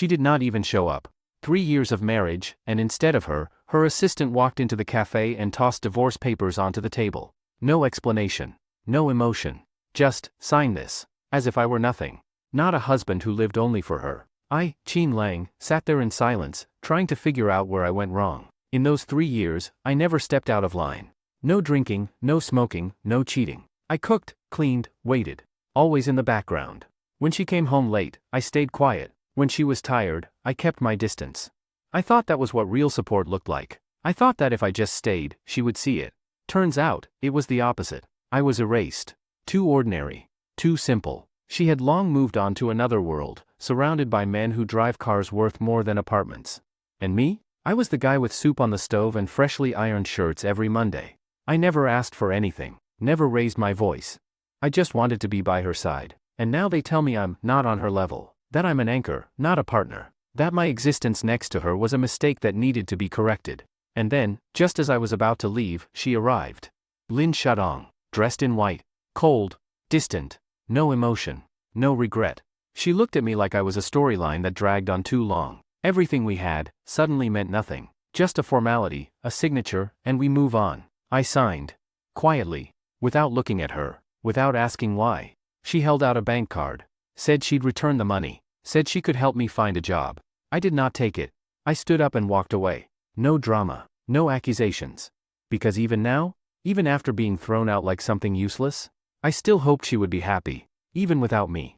She did not even show up. 3 years of marriage, and instead of her, her assistant walked into the cafe and tossed divorce papers onto the table. No explanation. No emotion. Just, sign this. As if I were nothing. Not a husband who lived only for her. I, Qin Lang, sat there in silence, trying to figure out where I went wrong. In those 3 years, I never stepped out of line. No drinking, no smoking, no cheating. I cooked, cleaned, waited. Always in the background. When she came home late, I stayed quiet. When she was tired, I kept my distance. I thought that was what real support looked like. I thought that if I just stayed, she would see it. Turns out, it was the opposite. I was erased. Too ordinary. Too simple. She had long moved on to another world, surrounded by men who drive cars worth more than apartments. And me? I was the guy with soup on the stove and freshly ironed shirts every Monday. I never asked for anything, never raised my voice. I just wanted to be by her side. And now they tell me I'm not on her level, that I'm an anchor, not a partner, that my existence next to her was a mistake that needed to be corrected. And then, just as I was about to leave, she arrived. Lin Shudong, dressed in white, cold, distant, no emotion, no regret. She looked at me like I was a storyline that dragged on too long. Everything we had suddenly meant nothing. Just a formality, a signature, and we move on. I signed. Quietly. Without looking at her. Without asking why. She held out a bank card. Said she'd return the money. Said she could help me find a job. I did not take it. I stood up and walked away. No drama. No accusations. Because even now, even after being thrown out like something useless, I still hoped she would be happy, even without me.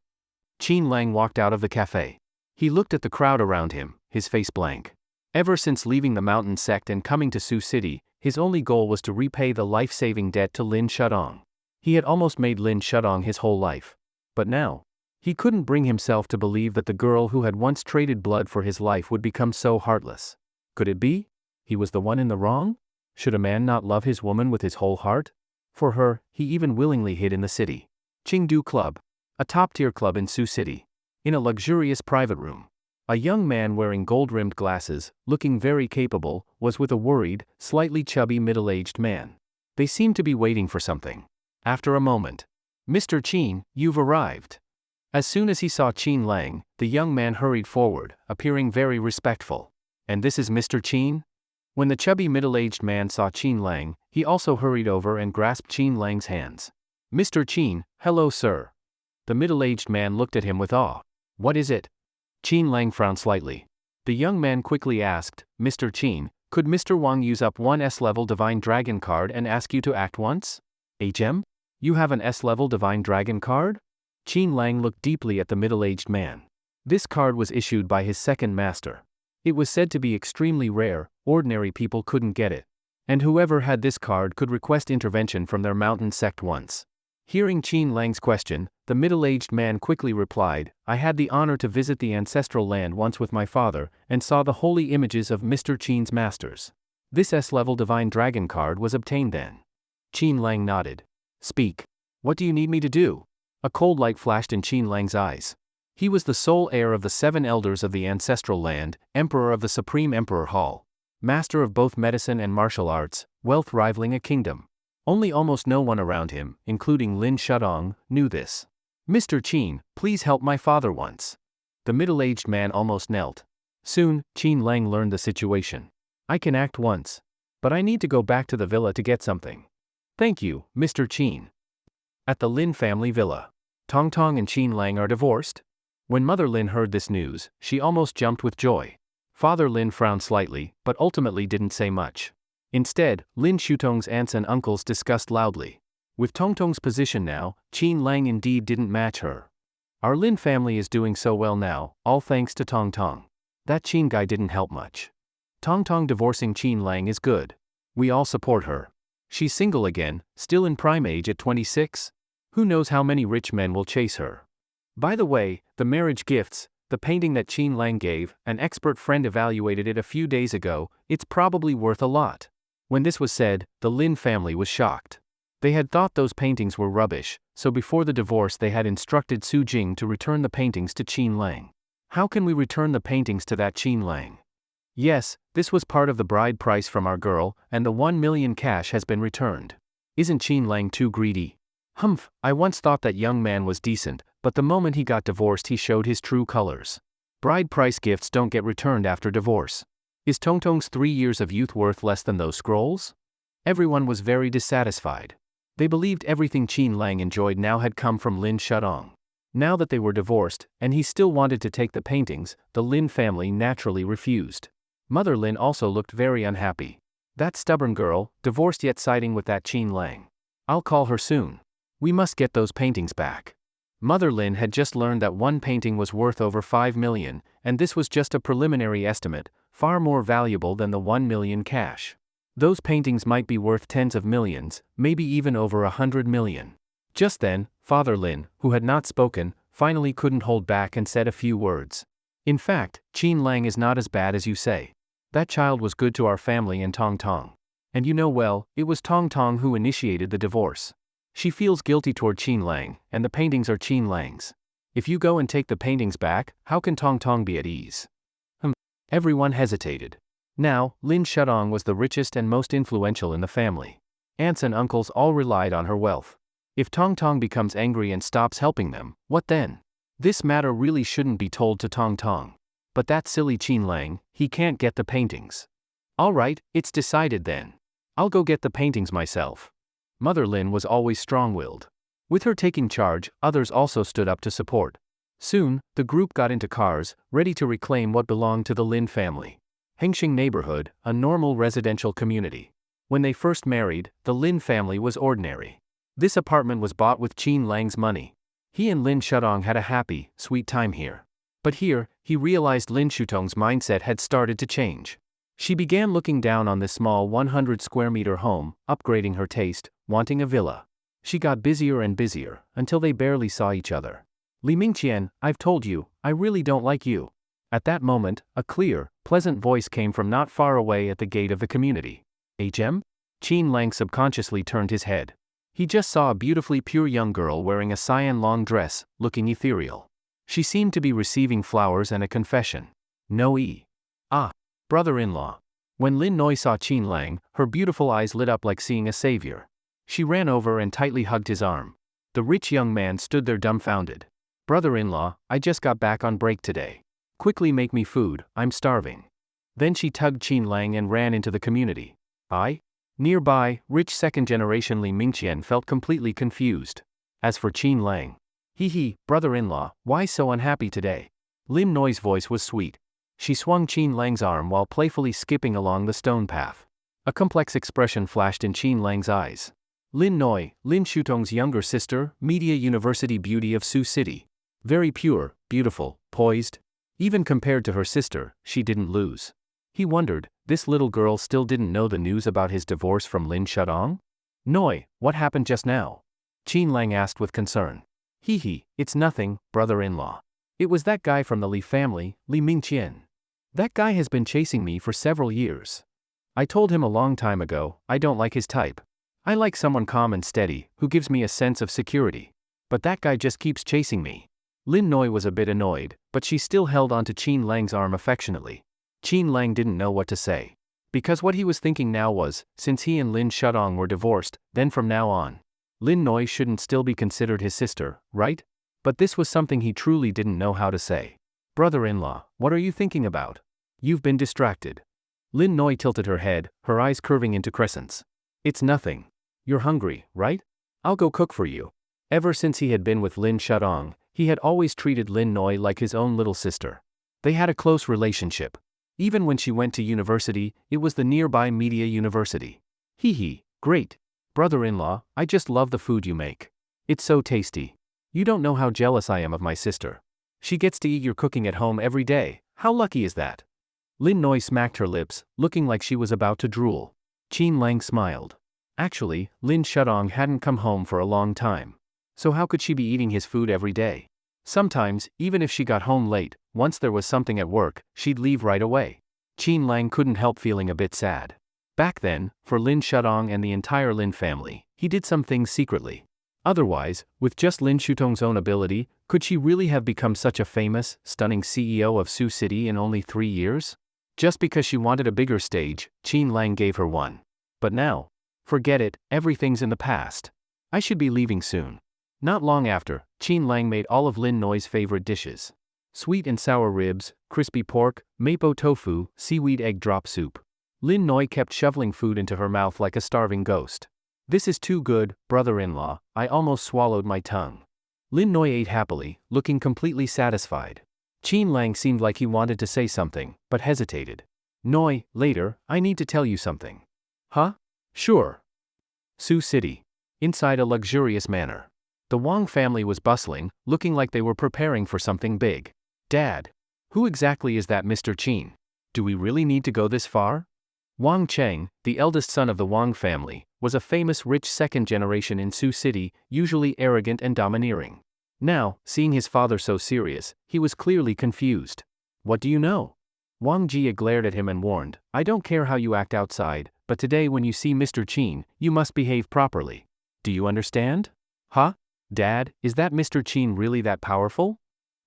Qin Lang walked out of the cafe. He looked at the crowd around him, his face blank. Ever since leaving the mountain sect and coming to Sioux City, his only goal was to repay the life-saving debt to Lin Shudong. He had almost made Lin Shudong his whole life. But now, he couldn't bring himself to believe that the girl who had once traded blood for his life would become so heartless. Could it be? He was the one in the wrong? Should a man not love his woman with his whole heart? For her, he even willingly hid in the city. Chengdu Club. A top-tier club in Sioux City. In a luxurious private room. A young man wearing gold-rimmed glasses, looking very capable, was with a worried, slightly chubby middle-aged man. They seemed to be waiting for something. After a moment. Mr. Qin, you've arrived. As soon as he saw Qin Lang, the young man hurried forward, appearing very respectful. And this is Mr. Qin? When the chubby middle-aged man saw Qin Lang, he also hurried over and grasped Qin Lang's hands. Mr. Qin, hello sir. The middle-aged man looked at him with awe. What is it? Qin Lang frowned slightly. The young man quickly asked, Mr. Qin, could Mr. Wang use up one S-level Divine Dragon card and ask you to act once? HM? You have an S-level Divine Dragon card? Qin Lang looked deeply at the middle-aged man. This card was issued by his second master. It was said to be extremely rare, ordinary people couldn't get it. And whoever had this card could request intervention from their mountain sect once. Hearing Qin Lang's question, the middle-aged man quickly replied, I had the honor to visit the ancestral land once with my father, and saw the holy images of Mr. Qin's masters. This S-level Divine Dragon card was obtained then. Qin Lang nodded. Speak. What do you need me to do? A cold light flashed in Qin Lang's eyes. He was the sole heir of the 7 elders of the ancestral land, emperor of the Supreme Emperor Hall, master of both medicine and martial arts, wealth rivaling a kingdom. Only almost no one around him, including Lin Shudong, knew this. Mr. Qin, please help my father once. The middle-aged man almost knelt. Soon, Qin Lang learned the situation. I can act once. But I need to go back to the villa to get something. Thank you, Mr. Qin. At the Lin family villa. Tong Tong and Qin Lang are divorced? When Mother Lin heard this news, she almost jumped with joy. Father Lin frowned slightly, but ultimately didn't say much. Instead, Lin Shutong's aunts and uncles discussed loudly. With Tong Tong's position now, Qin Lang indeed didn't match her. Our Lin family is doing so well now, all thanks to Tong Tong. That Qin guy didn't help much. Tong Tong divorcing Qin Lang is good. We all support her. She's single again, still in prime age at 26? Who knows how many rich men will chase her. By the way, the marriage gifts, the painting that Qin Lang gave, an expert friend evaluated it a few days ago, it's probably worth a lot. When this was said, the Lin family was shocked. They had thought those paintings were rubbish, so before the divorce they had instructed Su Jing to return the paintings to Qin Lang. How can we return the paintings to that Qin Lang? Yes, this was part of the bride price from our girl, and the 1 million cash has been returned. Isn't Qin Lang too greedy? Humph, I once thought that young man was decent, but the moment he got divorced he showed his true colors. Bride price gifts don't get returned after divorce. Is Tongtong's 3 years of youth worth less than those scrolls? Everyone was very dissatisfied. They believed everything Qin Lang enjoyed now had come from Lin Shudong. Now that they were divorced, and he still wanted to take the paintings, the Lin family naturally refused. Mother Lin also looked very unhappy. That stubborn girl, divorced yet siding with that Qin Lang. I'll call her soon. We must get those paintings back. Mother Lin had just learned that one painting was worth over 5 million, and this was just a preliminary estimate, far more valuable than the 1 million cash. Those paintings might be worth tens of millions, maybe even over 100 million. Just then, Father Lin, who had not spoken, finally couldn't hold back and said a few words. In fact, Qin Lang is not as bad as you say. That child was good to our family and Tong Tong. And you know well, it was Tong Tong who initiated the divorce. She feels guilty toward Qin Lang, and the paintings are Qin Lang's. If you go and take the paintings back, how can Tong Tong be at ease? Everyone hesitated. Now, Lin Shudong was the richest and most influential in the family. Aunts and uncles all relied on her wealth. If Tong Tong becomes angry and stops helping them, what then? This matter really shouldn't be told to Tong Tong. But that silly Qin Lang, he can't get the paintings. All right, it's decided then. I'll go get the paintings myself. Mother Lin was always strong-willed. With her taking charge, others also stood up to support. Soon, the group got into cars, ready to reclaim what belonged to the Lin family. Hengxing neighborhood, a normal residential community. When they first married, the Lin family was ordinary. This apartment was bought with Qin Lang's money. He and Lin Shudong had a happy, sweet time here. But here, he realized Lin Shutong's mindset had started to change. She began looking down on this small 100-square-meter home, upgrading her taste, wanting a villa. She got busier and busier, until they barely saw each other. Li Mingqian, I've told you, I really don't like you. At that moment, a clear, pleasant voice came from not far away at the gate of the community. HM? Qin Lang subconsciously turned his head. He just saw a beautifully pure young girl wearing a cyan long dress, looking ethereal. She seemed to be receiving flowers and a confession. No e. Ah, brother-in-law. When Lin Noi saw Qin Lang, her beautiful eyes lit up like seeing a savior. She ran over and tightly hugged his arm. The rich young man stood there dumbfounded. Brother-in-law, I just got back on break today. Quickly make me food, I'm starving. Then she tugged Qin Lang and ran into the community. Nearby, rich second-generation Li Mingqian felt completely confused. As for Qin Lang, brother-in-law, why so unhappy today? Lim Noi's voice was sweet. She swung Qin Lang's arm while playfully skipping along the stone path. A complex expression flashed in Qin Lang's eyes. Lin Noi, Lin Shutong's younger sister, Media University beauty of Sioux City. Very pure, beautiful, poised. Even compared to her sister, she didn't lose. He wondered, this little girl still didn't know the news about his divorce from Lin Shudong? Noi, what happened just now? Qin Lang asked with concern. It's nothing, brother-in-law. It was that guy from the Li family, Li Mingqian. That guy has been chasing me for several years. I told him a long time ago, I don't like his type. I like someone calm and steady, who gives me a sense of security. But that guy just keeps chasing me. Lin Noi was a bit annoyed, but she still held onto Qin Lang's arm affectionately. Qin Lang didn't know what to say. Because what he was thinking now was, since he and Lin Shudong were divorced, then from now on, Lin Noi shouldn't still be considered his sister, right? But this was something he truly didn't know how to say. Brother-in-law, what are you thinking about? You've been distracted. Lin Noi tilted her head, her eyes curving into crescents. It's nothing. You're hungry, right? I'll go cook for you. Ever since he had been with Lin Shudong, he had always treated Lin Noi like his own little sister. They had a close relationship. Even when she went to university, it was the nearby Media University. Great. Brother-in-law, I just love the food you make. It's so tasty. You don't know how jealous I am of my sister. She gets to eat your cooking at home every day. How lucky is that? Lin Noi smacked her lips, looking like she was about to drool. Qin Lang smiled. Actually, Lin Shudong hadn't come home for a long time. So how could she be eating his food every day? Sometimes, even if she got home late, once there was something at work, she'd leave right away. Qin Lang couldn't help feeling a bit sad. Back then, for Lin Shudong and the entire Lin family, he did some things secretly. Otherwise, with just Lin Shutong's own ability, could she really have become such a famous, stunning CEO of Sioux City in only 3 years? Just because she wanted a bigger stage, Qin Lang gave her one. But now, forget it, everything's in the past. I should be leaving soon. Not long after, Qin Lang made all of Lin Noi's favorite dishes. Sweet and sour ribs, crispy pork, mapo tofu, seaweed egg drop soup. Lin Noi kept shoveling food into her mouth like a starving ghost. This is too good, brother-in-law, I almost swallowed my tongue. Lin Noi ate happily, looking completely satisfied. Qin Lang seemed like he wanted to say something, but hesitated. Noi, later, I need to tell you something. Huh? Sure. Sioux City. Inside a luxurious manor. The Wang family was bustling, looking like they were preparing for something big. Dad. Who exactly is that Mr. Qin? Do we really need to go this far? Wang Cheng, the eldest son of the Wang family, was a famous rich second generation in Sioux City, usually arrogant and domineering. Now, seeing his father so serious, he was clearly confused. What do you know? Wang Jia glared at him and warned, I don't care how you act outside, but today when you see Mr. Qin, you must behave properly. Do you understand? Huh? Dad, is that Mr. Qin really that powerful?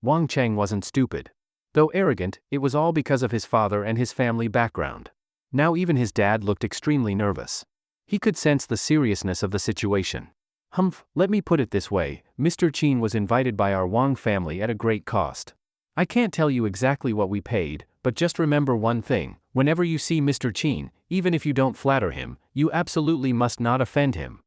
Wang Cheng wasn't stupid. Though arrogant, it was all because of his father and his family background. Now even his dad looked extremely nervous. He could sense the seriousness of the situation. Humph, let me put it this way, Mr. Qin was invited by our Wang family at a great cost. I can't tell you exactly what we paid, but just remember one thing, whenever you see Mr. Qin, even if you don't flatter him, you absolutely must not offend him.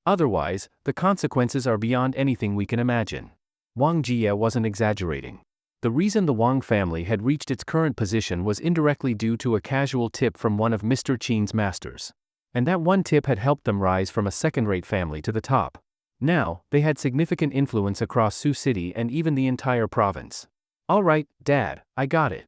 Otherwise, the consequences are beyond anything we can imagine. Wang Jia wasn't exaggerating. The reason the Wang family had reached its current position was indirectly due to a casual tip from one of Mr. Qin's masters. And that one tip had helped them rise from a second-rate family to the top. Now, they had significant influence across Sioux City and even the entire province. All right, Dad, I got it.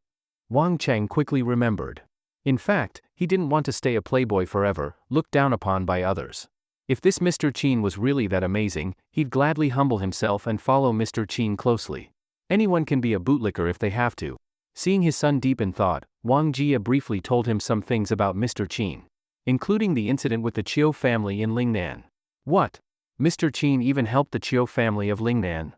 Wang Cheng quickly remembered. In fact, he didn't want to stay a playboy forever, looked down upon by others. If this Mr. Qin was really that amazing, he'd gladly humble himself and follow Mr. Qin closely. Anyone can be a bootlicker if they have to. Seeing his son deep in thought, Wang Jia briefly told him some things about Mr. Qin, including the incident with the Chiu family in Lingnan. What? Mr. Qin even helped the Chiu family of Lingnan.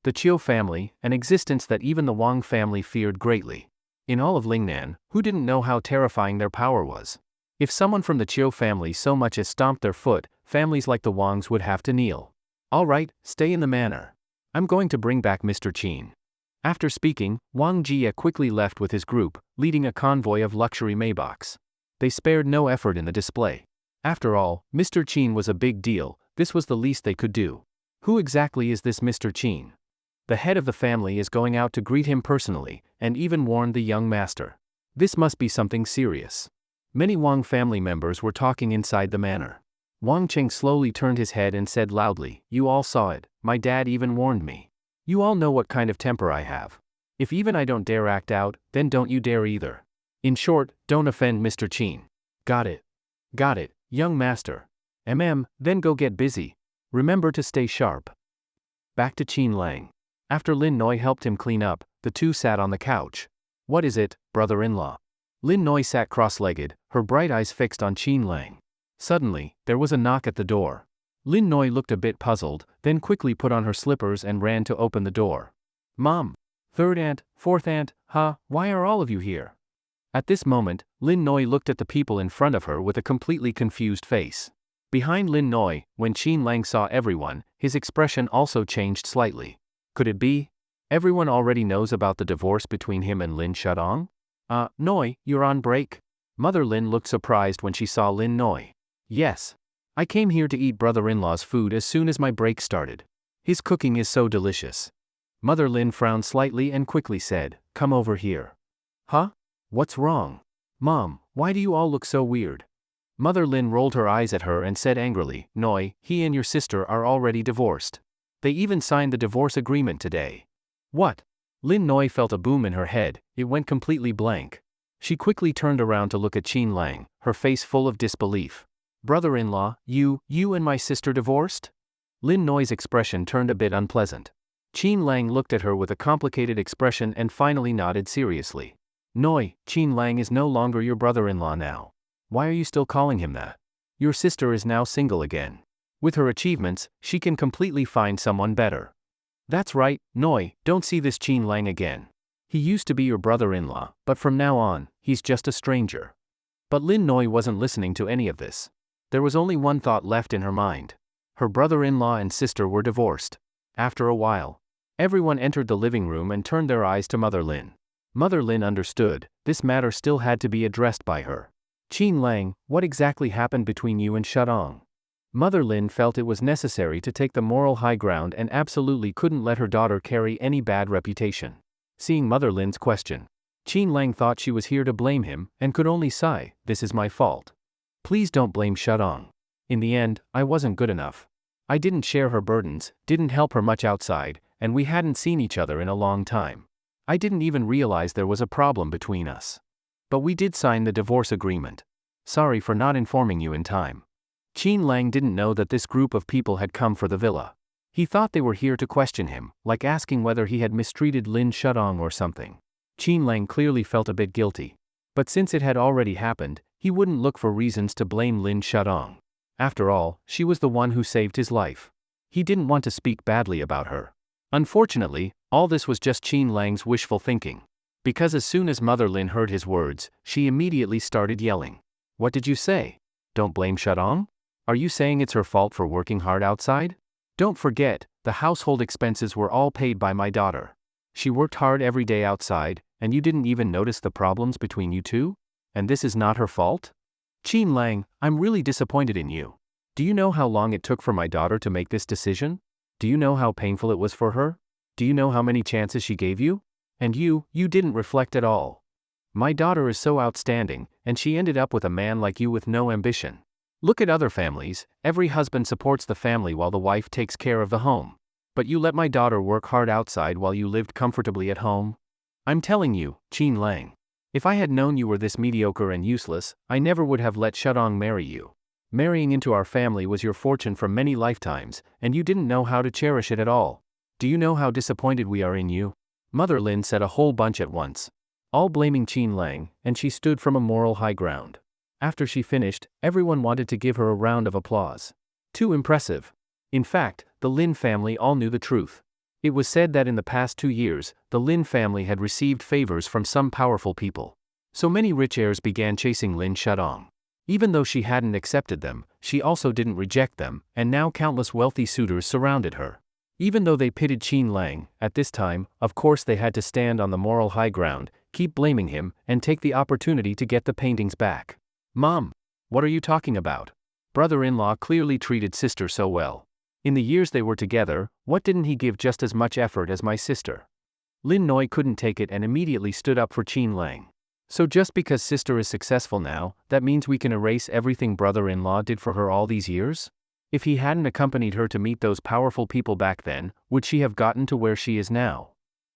The Chiu family, an existence that even the Wang family feared greatly. In all of Lingnan, who didn't know how terrifying their power was? If someone from the Chiu family so much as stomped their foot, families like the Wangs would have to kneel. All right, stay in the manor. I'm going to bring back Mr. Qin. After speaking, Wang Jia quickly left with his group, leading a convoy of luxury Maybachs. They spared no effort in the display. After all, Mr. Qin was a big deal, this was the least they could do. Who exactly is this Mr. Qin? The head of the family is going out to greet him personally, and even warned the young master. This must be something serious. Many Wang family members were talking inside the manor. Wang Cheng slowly turned his head and said loudly, You all saw it, my dad even warned me. You all know what kind of temper I have. If even I don't dare act out, then don't you dare either. In short, don't offend Mr. Qin. Got it. Got it, young master. Then go get busy. Remember to stay sharp. Back to Qin Lang. After Lin Noi helped him clean up, the two sat on the couch. What is it, brother-in-law? Lin Noi sat cross-legged, her bright eyes fixed on Qin Lang. Suddenly, there was a knock at the door. Lin Noi looked a bit puzzled, then quickly put on her slippers and ran to open the door. Mom! Third aunt, fourth aunt, why are all of you here? At this moment, Lin Noi looked at the people in front of her with a completely confused face. Behind Lin Noi, when Qin Lang saw everyone, his expression also changed slightly. Could it be? Everyone already knows about the divorce between him and Lin Shadong? Noi, you're on break? Mother Lin looked surprised when she saw Lin Noi. Yes. I came here to eat brother-in-law's food as soon as my break started. His cooking is so delicious. Mother Lin frowned slightly and quickly said, Come over here. Huh? What's wrong? Mom, why do you all look so weird? Mother Lin rolled her eyes at her and said angrily, Noi, he and your sister are already divorced. They even signed the divorce agreement today. What? Lin Noi felt a boom in her head, it went completely blank. She quickly turned around to look at Qin Lang, her face full of disbelief. Brother-in-law, you and my sister divorced? Lin Noi's expression turned a bit unpleasant. Qin Lang looked at her with a complicated expression and finally nodded seriously. Noi, Qin Lang is no longer your brother-in-law now. Why are you still calling him that? Your sister is now single again. With her achievements, she can completely find someone better. That's right, Noi, don't see this Qin Lang again. He used to be your brother-in-law, but from now on, he's just a stranger. But Lin Noi wasn't listening to any of this. There was only one thought left in her mind. Her brother-in-law and sister were divorced. After a while. Everyone entered the living room and turned their eyes to Mother Lin. Mother Lin understood, this matter still had to be addressed by her. Qin Lang, what exactly happened between you and Shudong? Mother Lin felt it was necessary to take the moral high ground and absolutely couldn't let her daughter carry any bad reputation. Seeing Mother Lin's question, Qin Lang thought she was here to blame him and could only sigh, this is my fault. Please don't blame Shudong. In the end, I wasn't good enough. I didn't share her burdens, didn't help her much outside, and we hadn't seen each other in a long time. I didn't even realize there was a problem between us. But we did sign the divorce agreement. Sorry for not informing you in time. Qin Lang didn't know that this group of people had come for the villa. He thought they were here to question him, like asking whether he had mistreated Lin Shudong or something. Qin Lang clearly felt a bit guilty. But since it had already happened, he wouldn't look for reasons to blame Lin Shudong. After all, she was the one who saved his life. He didn't want to speak badly about her. Unfortunately, all this was just Qin Lang's wishful thinking. Because as soon as Mother Lin heard his words, she immediately started yelling. What did you say? Don't blame Shudong? Are you saying it's her fault for working hard outside? Don't forget, the household expenses were all paid by my daughter. She worked hard every day outside, and you didn't even notice the problems between you two? And this is not her fault? Qin Lang, I'm really disappointed in you. Do you know how long it took for my daughter to make this decision? Do you know how painful it was for her? Do you know how many chances she gave you? And you didn't reflect at all. My daughter is so outstanding, and she ended up with a man like you with no ambition. Look at other families, every husband supports the family while the wife takes care of the home. But you let my daughter work hard outside while you lived comfortably at home? I'm telling you, Qin Lang. If I had known you were this mediocre and useless, I never would have let Shudong marry you. Marrying into our family was your fortune from many lifetimes, and you didn't know how to cherish it at all. Do you know how disappointed we are in you? Mother Lin said a whole bunch at once, all blaming Qin Lang, and she stood from a moral high ground. After she finished, everyone wanted to give her a round of applause. Too impressive. In fact, the Lin family all knew the truth. It was said that in the past 2 years, the Lin family had received favors from some powerful people. So many rich heirs began chasing Lin Shudong. Even though she hadn't accepted them, she also didn't reject them, and now countless wealthy suitors surrounded her. Even though they pitied Qin Lang, at this time, of course they had to stand on the moral high ground, keep blaming him, and take the opportunity to get the paintings back. Mom, what are you talking about? Brother-in-law clearly treated sister so well. In the years they were together, what didn't he give just as much effort as my sister? Lin Noi couldn't take it and immediately stood up for Qin Lang. So just because sister is successful now, that means we can erase everything brother-in-law did for her all these years? If he hadn't accompanied her to meet those powerful people back then, would she have gotten to where she is now?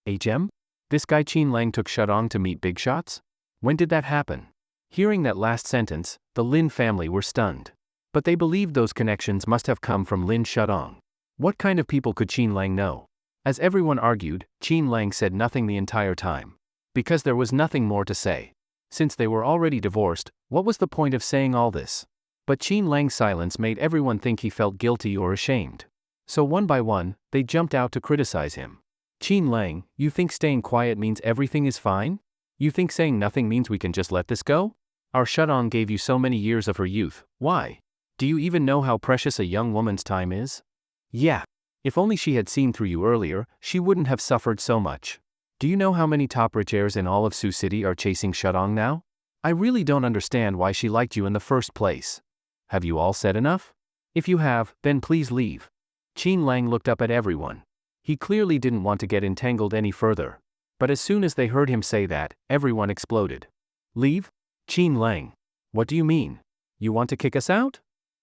This guy Qin Lang took Shudong to meet big shots? When did that happen? Hearing that last sentence, the Lin family were stunned. But they believed those connections must have come from Lin Shudong. What kind of people could Qin Lang know? As everyone argued, Qin Lang said nothing the entire time. Because there was nothing more to say. Since they were already divorced, what was the point of saying all this? But Qin Lang's silence made everyone think he felt guilty or ashamed. So one by one, they jumped out to criticize him. Qin Lang, you think staying quiet means everything is fine? You think saying nothing means we can just let this go? Our Shudong gave you so many years of her youth, why? Do you even know how precious a young woman's time is? Yeah. If only she had seen through you earlier, she wouldn't have suffered so much. Do you know how many top rich heirs in all of Sioux City are chasing Shudong now? I really don't understand why she liked you in the first place. Have you all said enough? If you have, then please leave. Qin Lang looked up at everyone. He clearly didn't want to get entangled any further. But as soon as they heard him say that, everyone exploded. Leave? Qin Lang. What do you mean? You want to kick us out?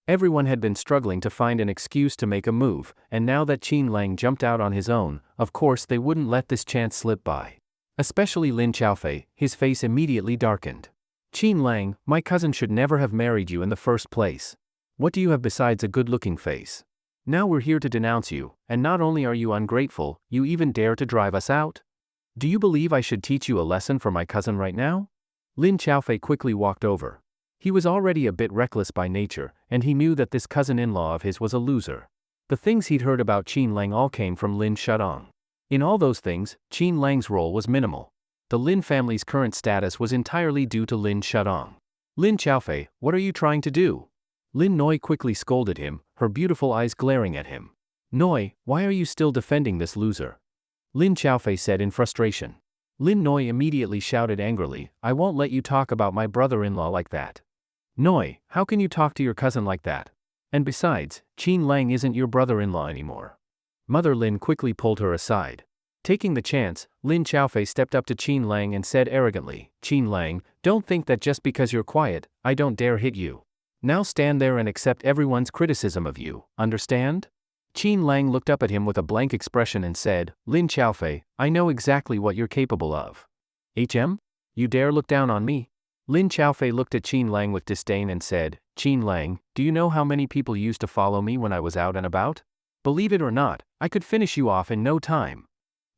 Everyone had been struggling to find an excuse to make a move, and now that Qin Lang jumped out on his own, of course they wouldn't let this chance slip by. Especially Lin Chaofei, his face immediately darkened. Qin Lang, my cousin should never have married you in the first place. What do you have besides a good-looking face? Now we're here to denounce you, and not only are you ungrateful, you even dare to drive us out? Do you believe I should teach you a lesson for my cousin right now? Lin Chaofei quickly walked over. He was already a bit reckless by nature, and he knew that this cousin-in-law of his was a loser. The things he'd heard about Qin Lang all came from Lin Shudong. In all those things, Qin Lang's role was minimal. The Lin family's current status was entirely due to Lin Shudong. Lin Chaofei, what are you trying to do? Lin Noi quickly scolded him, her beautiful eyes glaring at him. Noi, why are you still defending this loser? Lin Xiaofei said in frustration. Lin Noi immediately shouted angrily, I won't let you talk about my brother-in-law like that. Noi, how can you talk to your cousin like that? And besides, Qin Lang isn't your brother-in-law anymore. Mother Lin quickly pulled her aside. Taking the chance, Lin Xiaofei stepped up to Qin Lang and said arrogantly, Qin Lang, don't think that just because you're quiet, I don't dare hit you. Now stand there and accept everyone's criticism of you, understand? Qin Lang looked up at him with a blank expression and said, Lin Xiaofei, I know exactly what you're capable of. You dare look down on me? Lin Xiaofei looked at Qin Lang with disdain and said, Qin Lang, do you know how many people used to follow me when I was out and about? Believe it or not, I could finish you off in no time.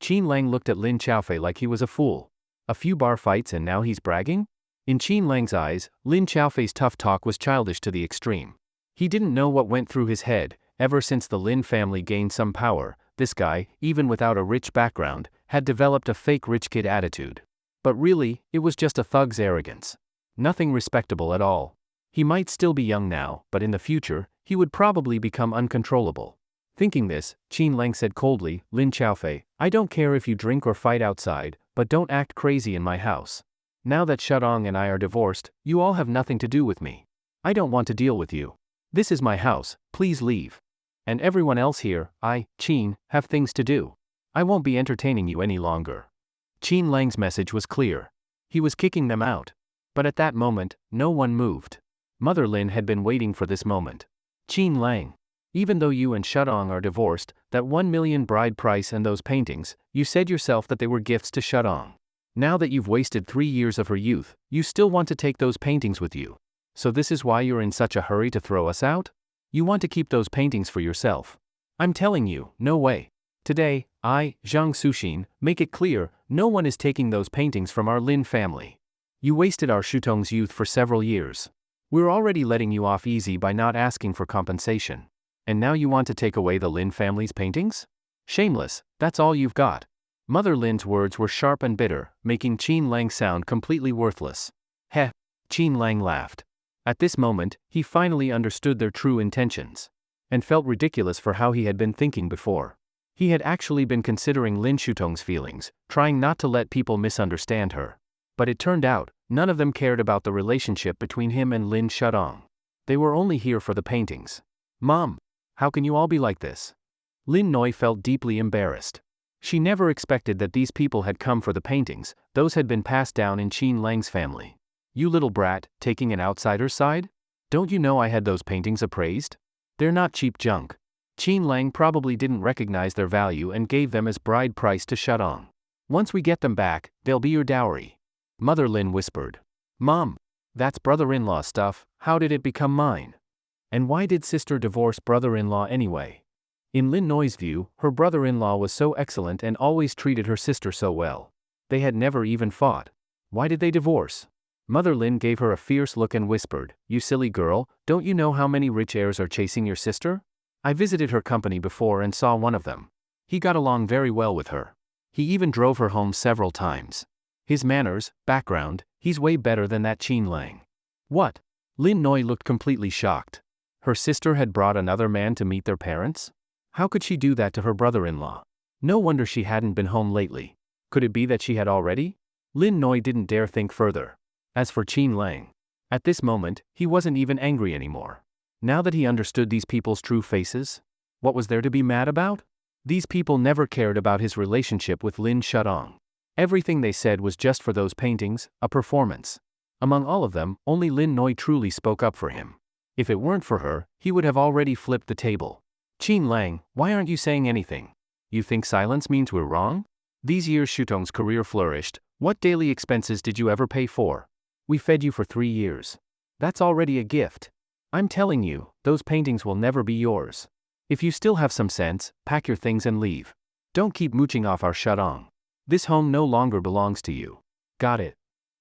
Qin Lang looked at Lin Xiaofei like he was a fool. A few bar fights and now he's bragging? In Qin Lang's eyes, Lin Xiaofei's tough talk was childish to the extreme. He didn't know what went through his head. Ever since the Lin family gained some power, this guy, even without a rich background, had developed a fake rich kid attitude. But really, it was just a thug's arrogance. Nothing respectable at all. He might still be young now, but in the future, he would probably become uncontrollable. Thinking this, Qin Lang said coldly, Lin Xiaofei, I don't care if you drink or fight outside, but don't act crazy in my house. Now that Shudong and I are divorced, you all have nothing to do with me. I don't want to deal with you. This is my house, please leave. And everyone else here, Qin, have things to do. I won't be entertaining you any longer. Qin Lang's message was clear. He was kicking them out. But at that moment, no one moved. Mother Lin had been waiting for this moment. Qin Lang, even though you and Shudong are divorced, that 1 million bride price and those paintings, you said yourself that they were gifts to Shudong. Now that you've wasted 3 years of her youth, you still want to take those paintings with you. So this is why you're in such a hurry to throw us out? You want to keep those paintings for yourself. I'm telling you, no way. Today, I, Zhang Suxin, make it clear, no one is taking those paintings from our Lin family. You wasted our Shutong's youth for several years. We're already letting you off easy by not asking for compensation. And now you want to take away the Lin family's paintings? Shameless, that's all you've got. Mother Lin's words were sharp and bitter, making Qin Lang sound completely worthless. Heh, Qin Lang laughed. At this moment, he finally understood their true intentions. And felt ridiculous for how he had been thinking before. He had actually been considering Lin Shutong's feelings, trying not to let people misunderstand her. But it turned out, none of them cared about the relationship between him and Lin Shudong. They were only here for the paintings. Mom, how can you all be like this? Lin Noi felt deeply embarrassed. She never expected that these people had come for the paintings, those had been passed down in Qin Lang's family. You little brat, taking an outsider's side? Don't you know I had those paintings appraised? They're not cheap junk. Qin Lang probably didn't recognize their value and gave them as bride price to Shudong. Once we get them back, they'll be your dowry. Mother Lin whispered. Mom, that's brother-in-law stuff, how did it become mine? And why did sister divorce brother-in-law anyway? In Lin Noi's view, her brother-in-law was so excellent and always treated her sister so well. They had never even fought. Why did they divorce? Mother Lin gave her a fierce look and whispered, You silly girl, don't you know how many rich heirs are chasing your sister? I visited her company before and saw one of them. He got along very well with her. He even drove her home several times. His manners, background, he's way better than that Qin Lang. What? Lin Noi looked completely shocked. Her sister had brought another man to meet their parents? How could she do that to her brother-in-law? No wonder she hadn't been home lately. Could it be that she had already? Lin Noi didn't dare think further. As for Qin Lang, at this moment, he wasn't even angry anymore. Now that he understood these people's true faces, what was there to be mad about? These people never cared about his relationship with Lin Shudong. Everything they said was just for those paintings, a performance. Among all of them, only Lin Noi truly spoke up for him. If it weren't for her, he would have already flipped the table. Qin Lang, why aren't you saying anything? You think silence means we're wrong? These years Shutong's career flourished. What daily expenses did you ever pay for? We fed you for 3 years. That's already a gift. I'm telling you, those paintings will never be yours. If you still have some sense, pack your things and leave. Don't keep mooching off our Shudong. This home no longer belongs to you. Got it?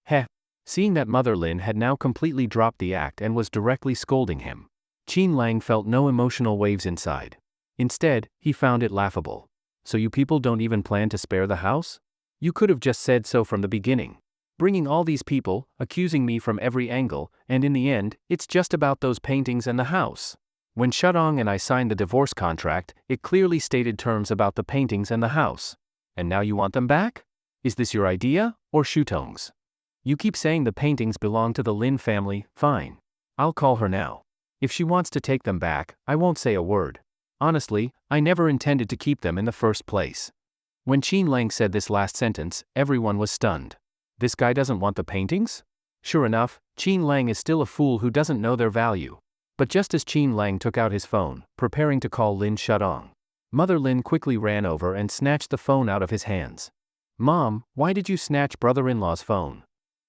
Heh. Seeing that Mother Lin had now completely dropped the act and was directly scolding him, Qin Lang felt no emotional waves inside. Instead, he found it laughable. So you people don't even plan to spare the house? You could have just said so from the beginning. Bringing all these people, accusing me from every angle, and in the end, it's just about those paintings and the house. When Shudong and I signed the divorce contract, it clearly stated terms about the paintings and the house. And now you want them back? Is this your idea, or Shutong's? You keep saying the paintings belong to the Lin family, fine. I'll call her now. If she wants to take them back, I won't say a word. Honestly, I never intended to keep them in the first place. When Qin Lang said this last sentence, everyone was stunned. This guy doesn't want the paintings? Sure enough, Qin Lang is still a fool who doesn't know their value. But just as Qin Lang took out his phone, preparing to call Lin Shudong, Mother Lin quickly ran over and snatched the phone out of his hands. Mom, why did you snatch brother-in-law's phone?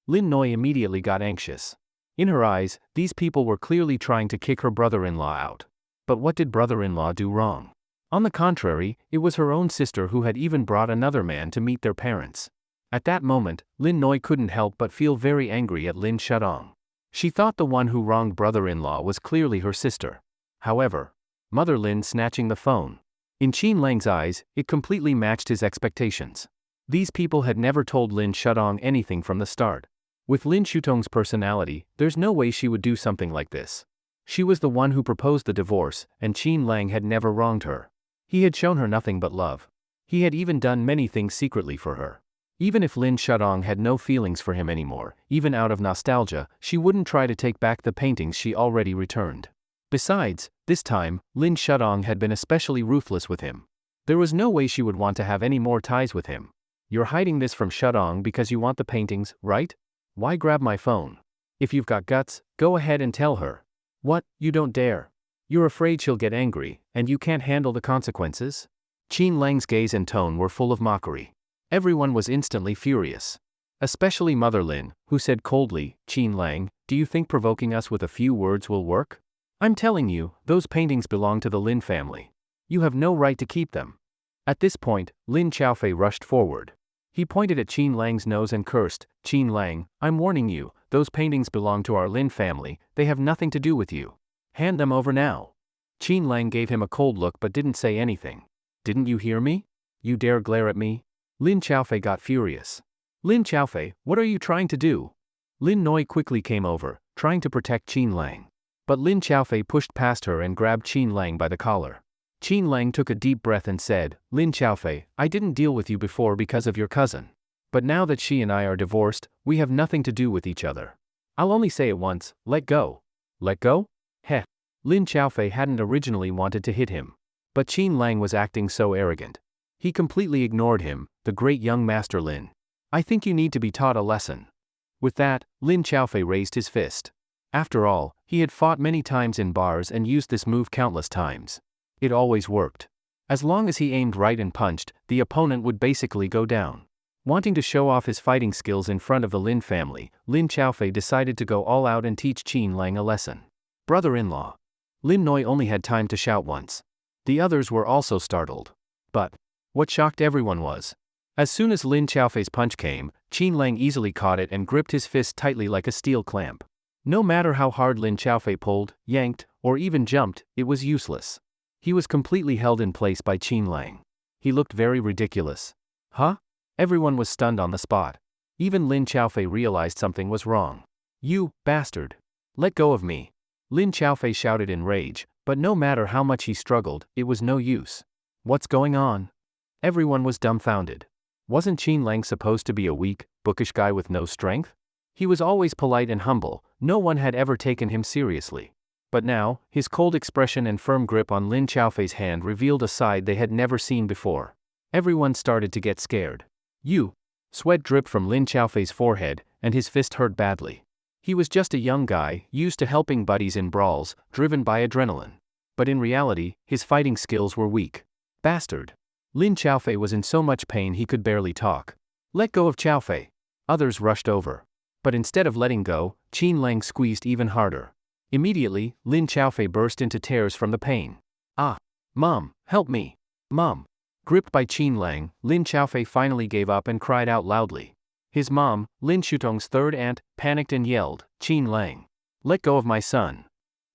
Lin Noi immediately got anxious. In her eyes, these people were clearly trying to kick her brother-in-law out. But what did brother-in-law do wrong? On the contrary, it was her own sister who had even brought another man to meet their parents. At that moment, Lin Noi couldn't help but feel very angry at Lin Shudong. She thought the one who wronged brother-in-law was clearly her sister. However, Mother Lin snatching the phone. In Qin Lang's eyes, it completely matched his expectations. These people had never told Lin Shudong anything from the start. With Lin Shutong's personality, there's no way she would do something like this. She was the one who proposed the divorce, and Qin Lang had never wronged her. He had shown her nothing but love. He had even done many things secretly for her. Even if Lin Shudong had no feelings for him anymore, even out of nostalgia, she wouldn't try to take back the paintings she already returned. Besides, this time, Lin Shudong had been especially ruthless with him. There was no way she would want to have any more ties with him. You're hiding this from Shudong because you want the paintings, right? Why grab my phone? If you've got guts, go ahead and tell her. What, you don't dare? You're afraid she'll get angry, and you can't handle the consequences? Qin Lang's gaze and tone were full of mockery. Everyone was instantly furious. Especially Mother Lin, who said coldly, Qin Lang, do you think provoking us with a few words will work? I'm telling you, those paintings belong to the Lin family. You have no right to keep them. At this point, Lin Xiaofei rushed forward. He pointed at Qin Lang's nose and cursed, Qin Lang, I'm warning you, those paintings belong to our Lin family, they have nothing to do with you. Hand them over now. Qin Lang gave him a cold look but didn't say anything. Didn't you hear me? You dare glare at me? Lin Xiaofei got furious. Lin Xiaofei, what are you trying to do? Lin Noi quickly came over, trying to protect Qin Lang. But Lin Xiaofei pushed past her and grabbed Qin Lang by the collar. Qin Lang took a deep breath and said, Lin Xiaofei, I didn't deal with you before because of your cousin. But now that she and I are divorced, we have nothing to do with each other. I'll only say it once, let go. Let go? Heh. Lin Xiaofei hadn't originally wanted to hit him. But Qin Lang was acting so arrogant. He completely ignored him, the great young master Lin. I think you need to be taught a lesson. With that, Lin Xiaofei raised his fist. After all, he had fought many times in bars and used this move countless times. It always worked. As long as he aimed right and punched, the opponent would basically go down. Wanting to show off his fighting skills in front of the Lin family, Lin Xiaofei decided to go all out and teach Qin Lang a lesson. Brother-in-law. Lin Noi only had time to shout once. The others were also startled. But what shocked everyone was, as soon as Lin Xiaofei's punch came, Qin Lang easily caught it and gripped his fist tightly like a steel clamp. No matter how hard Lin Xiaofei pulled, yanked, or even jumped, it was useless. He was completely held in place by Qin Lang. He looked very ridiculous. Huh? Everyone was stunned on the spot. Even Lin Xiaofei realized something was wrong. You bastard! Let go of me! Lin Xiaofei shouted in rage, but no matter how much he struggled, it was no use. What's going on? Everyone was dumbfounded. Wasn't Qin Lang supposed to be a weak, bookish guy with no strength? He was always polite and humble, no one had ever taken him seriously. But now, his cold expression and firm grip on Lin Xiaofei's hand revealed a side they had never seen before. Everyone started to get scared. You! Sweat dripped from Lin Xiaofei's forehead, and his fist hurt badly. He was just a young guy, used to helping buddies in brawls, driven by adrenaline. But in reality, his fighting skills were weak. Bastard! Lin Xiaofei was in so much pain he could barely talk. Let go of Xiaofei! Others rushed over. But instead of letting go, Qin Lang squeezed even harder. Immediately, Lin Xiaofei burst into tears from the pain. Ah! Mom, help me! Mom! Gripped by Qin Lang, Lin Xiaofei finally gave up and cried out loudly. His mom, Lin Shutong's third aunt, panicked and yelled, Qin Lang! Let go of my son!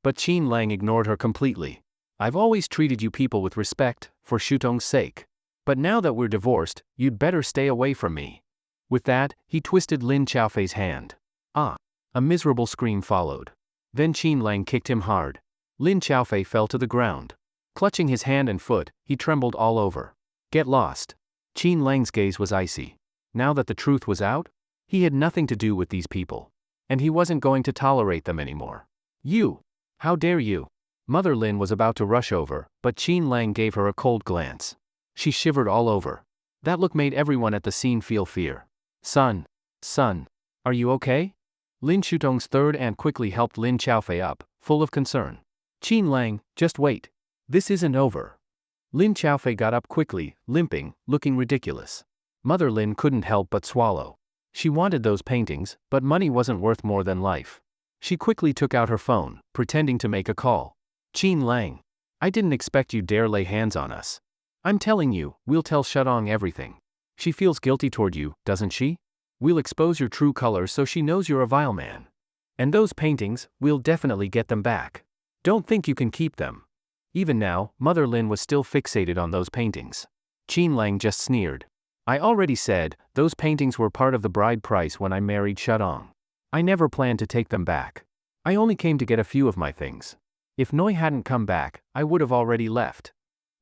But Qin Lang ignored her completely. I've always treated you people with respect, for Shutong's sake. But now that we're divorced, you'd better stay away from me. With that, he twisted Lin Xiaofei's hand. Ah! A miserable scream followed. Then Qin Lang kicked him hard. Lin Xiaofei fell to the ground. Clutching his hand and foot, he trembled all over. Get lost! Qin Lang's gaze was icy. Now that the truth was out, he had nothing to do with these people. And he wasn't going to tolerate them anymore. You! How dare you! Mother Lin was about to rush over, but Qin Lang gave her a cold glance. She shivered all over. That look made everyone at the scene feel fear. Son, are you okay? Lin Shutong's third aunt quickly helped Lin Xiaofei up, full of concern. Qin Lang, just wait. This isn't over. Lin Xiaofei got up quickly, limping, looking ridiculous. Mother Lin couldn't help but swallow. She wanted those paintings, but money wasn't worth more than life. She quickly took out her phone, pretending to make a call. Qin Lang, I didn't expect you dare lay hands on us. I'm telling you, we'll tell Shutong everything. She feels guilty toward you, doesn't she? We'll expose your true colors so she knows you're a vile man. And those paintings, we'll definitely get them back. Don't think you can keep them. Even now, Mother Lin was still fixated on those paintings. Qin Lang just sneered. I already said, those paintings were part of the bride price when I married Shutong. I never planned to take them back. I only came to get a few of my things. If Noi hadn't come back, I would have already left.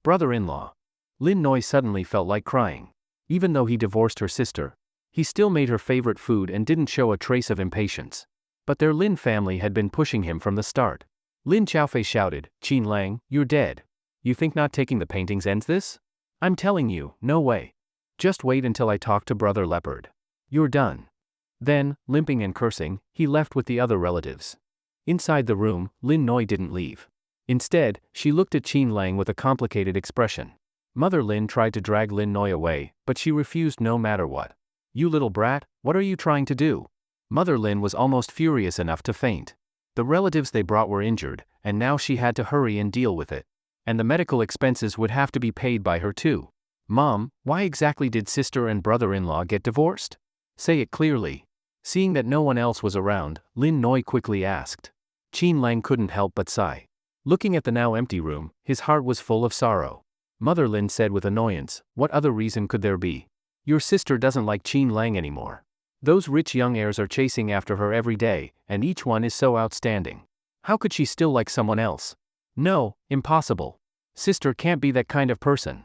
Brother-in-law. Lin Noi suddenly felt like crying. Even though he divorced her sister, he still made her favorite food and didn't show a trace of impatience. But their Lin family had been pushing him from the start. Lin Xiaofei shouted, Qin Lang, you're dead. You think not taking the paintings ends this? I'm telling you, no way. Just wait until I talk to Brother Leopard. You're done. Then, limping and cursing, he left with the other relatives. Inside the room, Lin Noi didn't leave. Instead, she looked at Qin Lang with a complicated expression. Mother Lin tried to drag Lin Noi away, but she refused no matter what. You little brat, what are you trying to do? Mother Lin was almost furious enough to faint. The relatives they brought were injured, and now she had to hurry and deal with it. And the medical expenses would have to be paid by her too. Mom, why exactly did sister and brother-in-law get divorced? Say it clearly. Seeing that no one else was around, Lin Noi quickly asked. Qin Lang couldn't help but sigh. Looking at the now empty room, his heart was full of sorrow. Mother Lin said with annoyance, what other reason could there be? Your sister doesn't like Qin Lang anymore. Those rich young heirs are chasing after her every day, and each one is so outstanding. How could she still like someone else? No, impossible. Sister can't be that kind of person.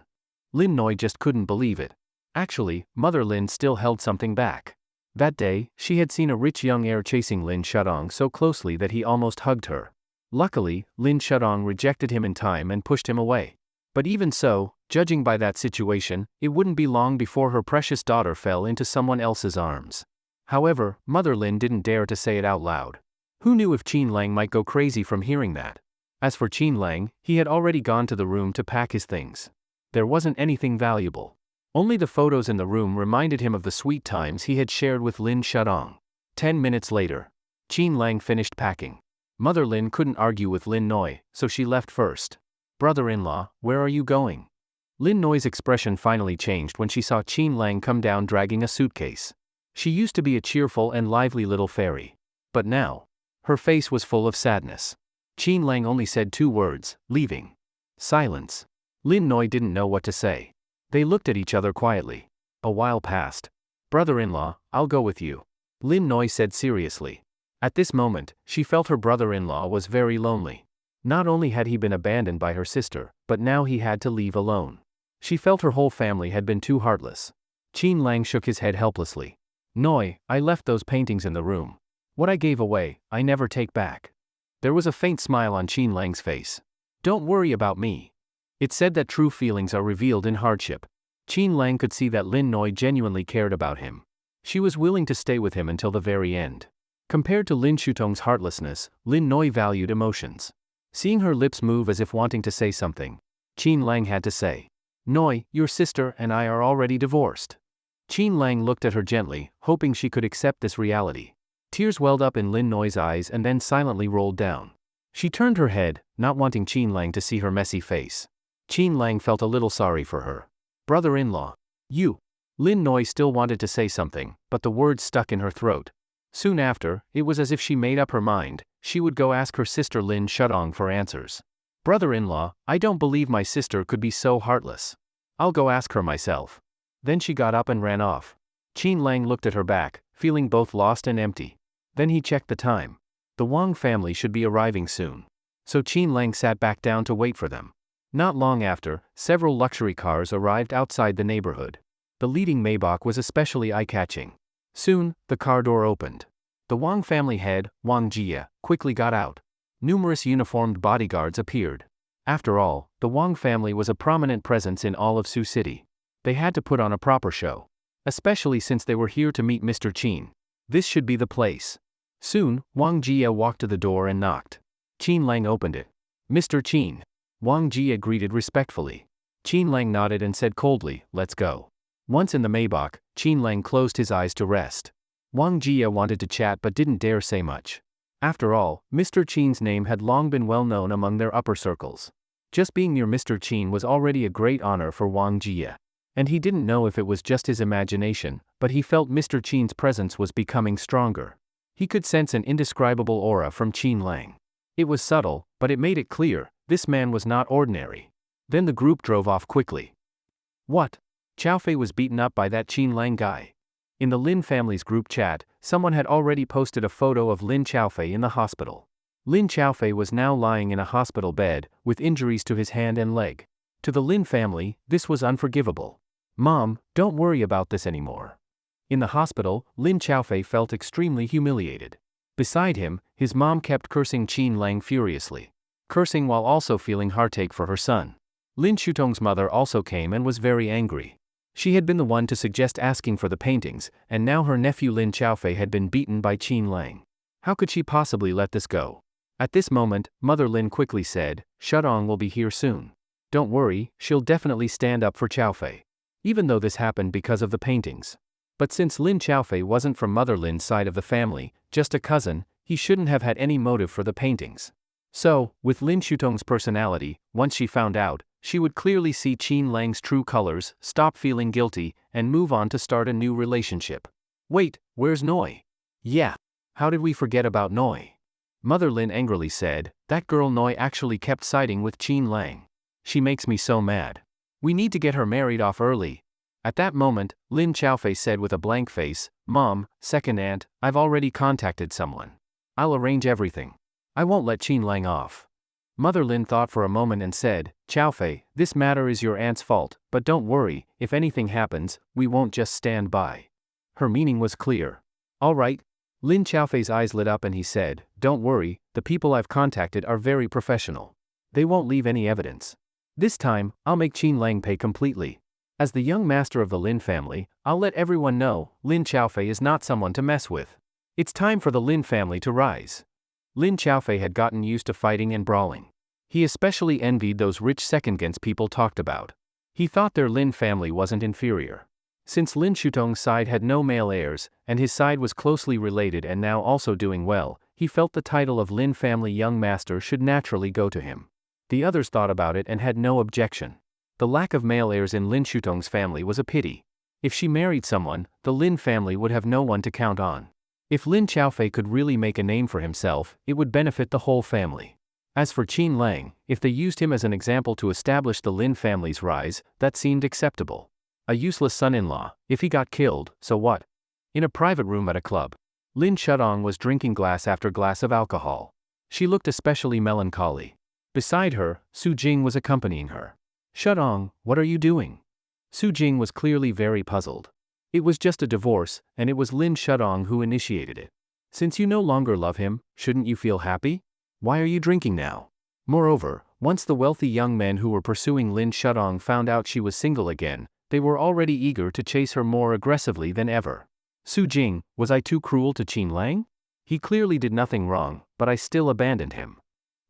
Lin Noi just couldn't believe it. Actually, Mother Lin still held something back. That day, she had seen a rich young heir chasing Lin Shutong so closely that he almost hugged her. Luckily, Lin Shutong rejected him in time and pushed him away. But even so, judging by that situation, it wouldn't be long before her precious daughter fell into someone else's arms. However, Mother Lin didn't dare to say it out loud. Who knew if Qin Lang might go crazy from hearing that? As for Qin Lang, he had already gone to the room to pack his things. There wasn't anything valuable. Only the photos in the room reminded him of the sweet times he had shared with Lin Shutong. 10 minutes later, Qin Lang finished packing. Mother Lin couldn't argue with Lin Noi, so she left first. Brother-in-law, where are you going? Lin Noi's expression finally changed when she saw Qin Lang come down dragging a suitcase. She used to be a cheerful and lively little fairy. But now, her face was full of sadness. Qin Lang only said 2 words, leaving. Silence. Lin Noi didn't know what to say. They looked at each other quietly. A while passed. Brother-in-law, I'll go with you. Lin Noi said seriously. At this moment, she felt her brother-in-law was very lonely. Not only had he been abandoned by her sister, but now he had to leave alone. She felt her whole family had been too heartless. Qin Lang shook his head helplessly. Noi, I left those paintings in the room. What I gave away, I never take back. There was a faint smile on Qin Lang's face. Don't worry about me. It said that true feelings are revealed in hardship. Qin Lang could see that Lin Noi genuinely cared about him. She was willing to stay with him until the very end. Compared to Lin Shutong's heartlessness, Lin Noi valued emotions. Seeing her lips move as if wanting to say something, Qin Lang had to say, Noi, your sister and I are already divorced. Qin Lang looked at her gently, hoping she could accept this reality. Tears welled up in Lin Noi's eyes and then silently rolled down. She turned her head, not wanting Qin Lang to see her messy face. Qin Lang felt a little sorry for her. Brother-in-law. You. Lin Noi still wanted to say something, but the words stuck in her throat. Soon after, it was as if she made up her mind, she would go ask her sister Lin Shutong for answers. Brother-in-law, I don't believe my sister could be so heartless. I'll go ask her myself. Then she got up and ran off. Qin Lang looked at her back, feeling both lost and empty. Then he checked the time. The Wang family should be arriving soon. So Qin Lang sat back down to wait for them. Not long after, several luxury cars arrived outside the neighborhood. The leading Maybach was especially eye-catching. Soon, the car door opened. The Wang family head, Wang Jia, quickly got out. Numerous uniformed bodyguards appeared. After all, the Wang family was a prominent presence in all of Sioux City. They had to put on a proper show. Especially since they were here to meet Mr. Qin. This should be the place. Soon, Wang Jia walked to the door and knocked. Qin Lang opened it. Mr. Qin. Wang Jia greeted respectfully. Qin Lang nodded and said coldly, let's go. Once in the Maybach, Qin Lang closed his eyes to rest. Wang Jia wanted to chat but didn't dare say much. After all, Mr. Qin's name had long been well known among their upper circles. Just being near Mr. Qin was already a great honor for Wang Jia. And he didn't know if it was just his imagination, but he felt Mr. Qin's presence was becoming stronger. He could sense an indescribable aura from Qin Lang. It was subtle, but it made it clear, this man was not ordinary. Then the group drove off quickly. What? Chao Fei was beaten up by that Qin Lang guy. In the Lin family's group chat, someone had already posted a photo of Lin Chaofei in the hospital. Lin Chaofei was now lying in a hospital bed, with injuries to his hand and leg. To the Lin family, this was unforgivable. Mom, don't worry about this anymore. In the hospital, Lin Chaofei felt extremely humiliated. Beside him, his mom kept cursing Qin Lang furiously. Cursing while also feeling heartache for her son. Lin Shutong's mother also came and was very angry. She had been the one to suggest asking for the paintings, and now her nephew Lin Chaofei had been beaten by Qin Lang. How could she possibly let this go? At this moment, Mother Lin quickly said, Shudong will be here soon. Don't worry, she'll definitely stand up for Chaofei. Even though this happened because of the paintings. But since Lin Chaofei wasn't from Mother Lin's side of the family, just a cousin, he shouldn't have had any motive for the paintings. So, with Lin Shutong's personality, once she found out, she would clearly see Qin Lang's true colors, stop feeling guilty, and move on to start a new relationship. Wait, where's Noi? Yeah. How did we forget about Noi? Mother Lin angrily said, that girl Noi actually kept siding with Qin Lang. She makes me so mad. We need to get her married off early. At that moment, Lin Chaofei said with a blank face, Mom, second aunt, I've already contacted someone. I'll arrange everything. I won't let Qin Lang off. Mother Lin thought for a moment and said, Chaofei, this matter is your aunt's fault, but don't worry, if anything happens, we won't just stand by. Her meaning was clear. All right. Lin Chaofei's eyes lit up and he said, don't worry, the people I've contacted are very professional. They won't leave any evidence. This time, I'll make Qin Lang pay completely. As the young master of the Lin family, I'll let everyone know, Lin Chaofei is not someone to mess with. It's time for the Lin family to rise. Lin Chaofei had gotten used to fighting and brawling. He especially envied those rich second-gens people talked about. He thought their Lin family wasn't inferior. Since Lin Shutong's side had no male heirs, and his side was closely related and now also doing well, he felt the title of Lin family young master should naturally go to him. The others thought about it and had no objection. The lack of male heirs in Lin Shutong's family was a pity. If she married someone, the Lin family would have no one to count on. If Lin Chaofei could really make a name for himself, it would benefit the whole family. As for Qin Lang, if they used him as an example to establish the Lin family's rise, that seemed acceptable. A useless son-in-law, if he got killed, so what? In a private room at a club, Lin Shudong was drinking glass after glass of alcohol. She looked especially melancholy. Beside her, Su Jing was accompanying her. Shudong, what are you doing? Su Jing was clearly very puzzled. It was just a divorce, and it was Lin Shudong who initiated it. Since you no longer love him, shouldn't you feel happy? Why are you drinking now? Moreover, once the wealthy young men who were pursuing Lin Shudong found out she was single again, they were already eager to chase her more aggressively than ever. Su Jing, was I too cruel to Qin Lang? He clearly did nothing wrong, but I still abandoned him.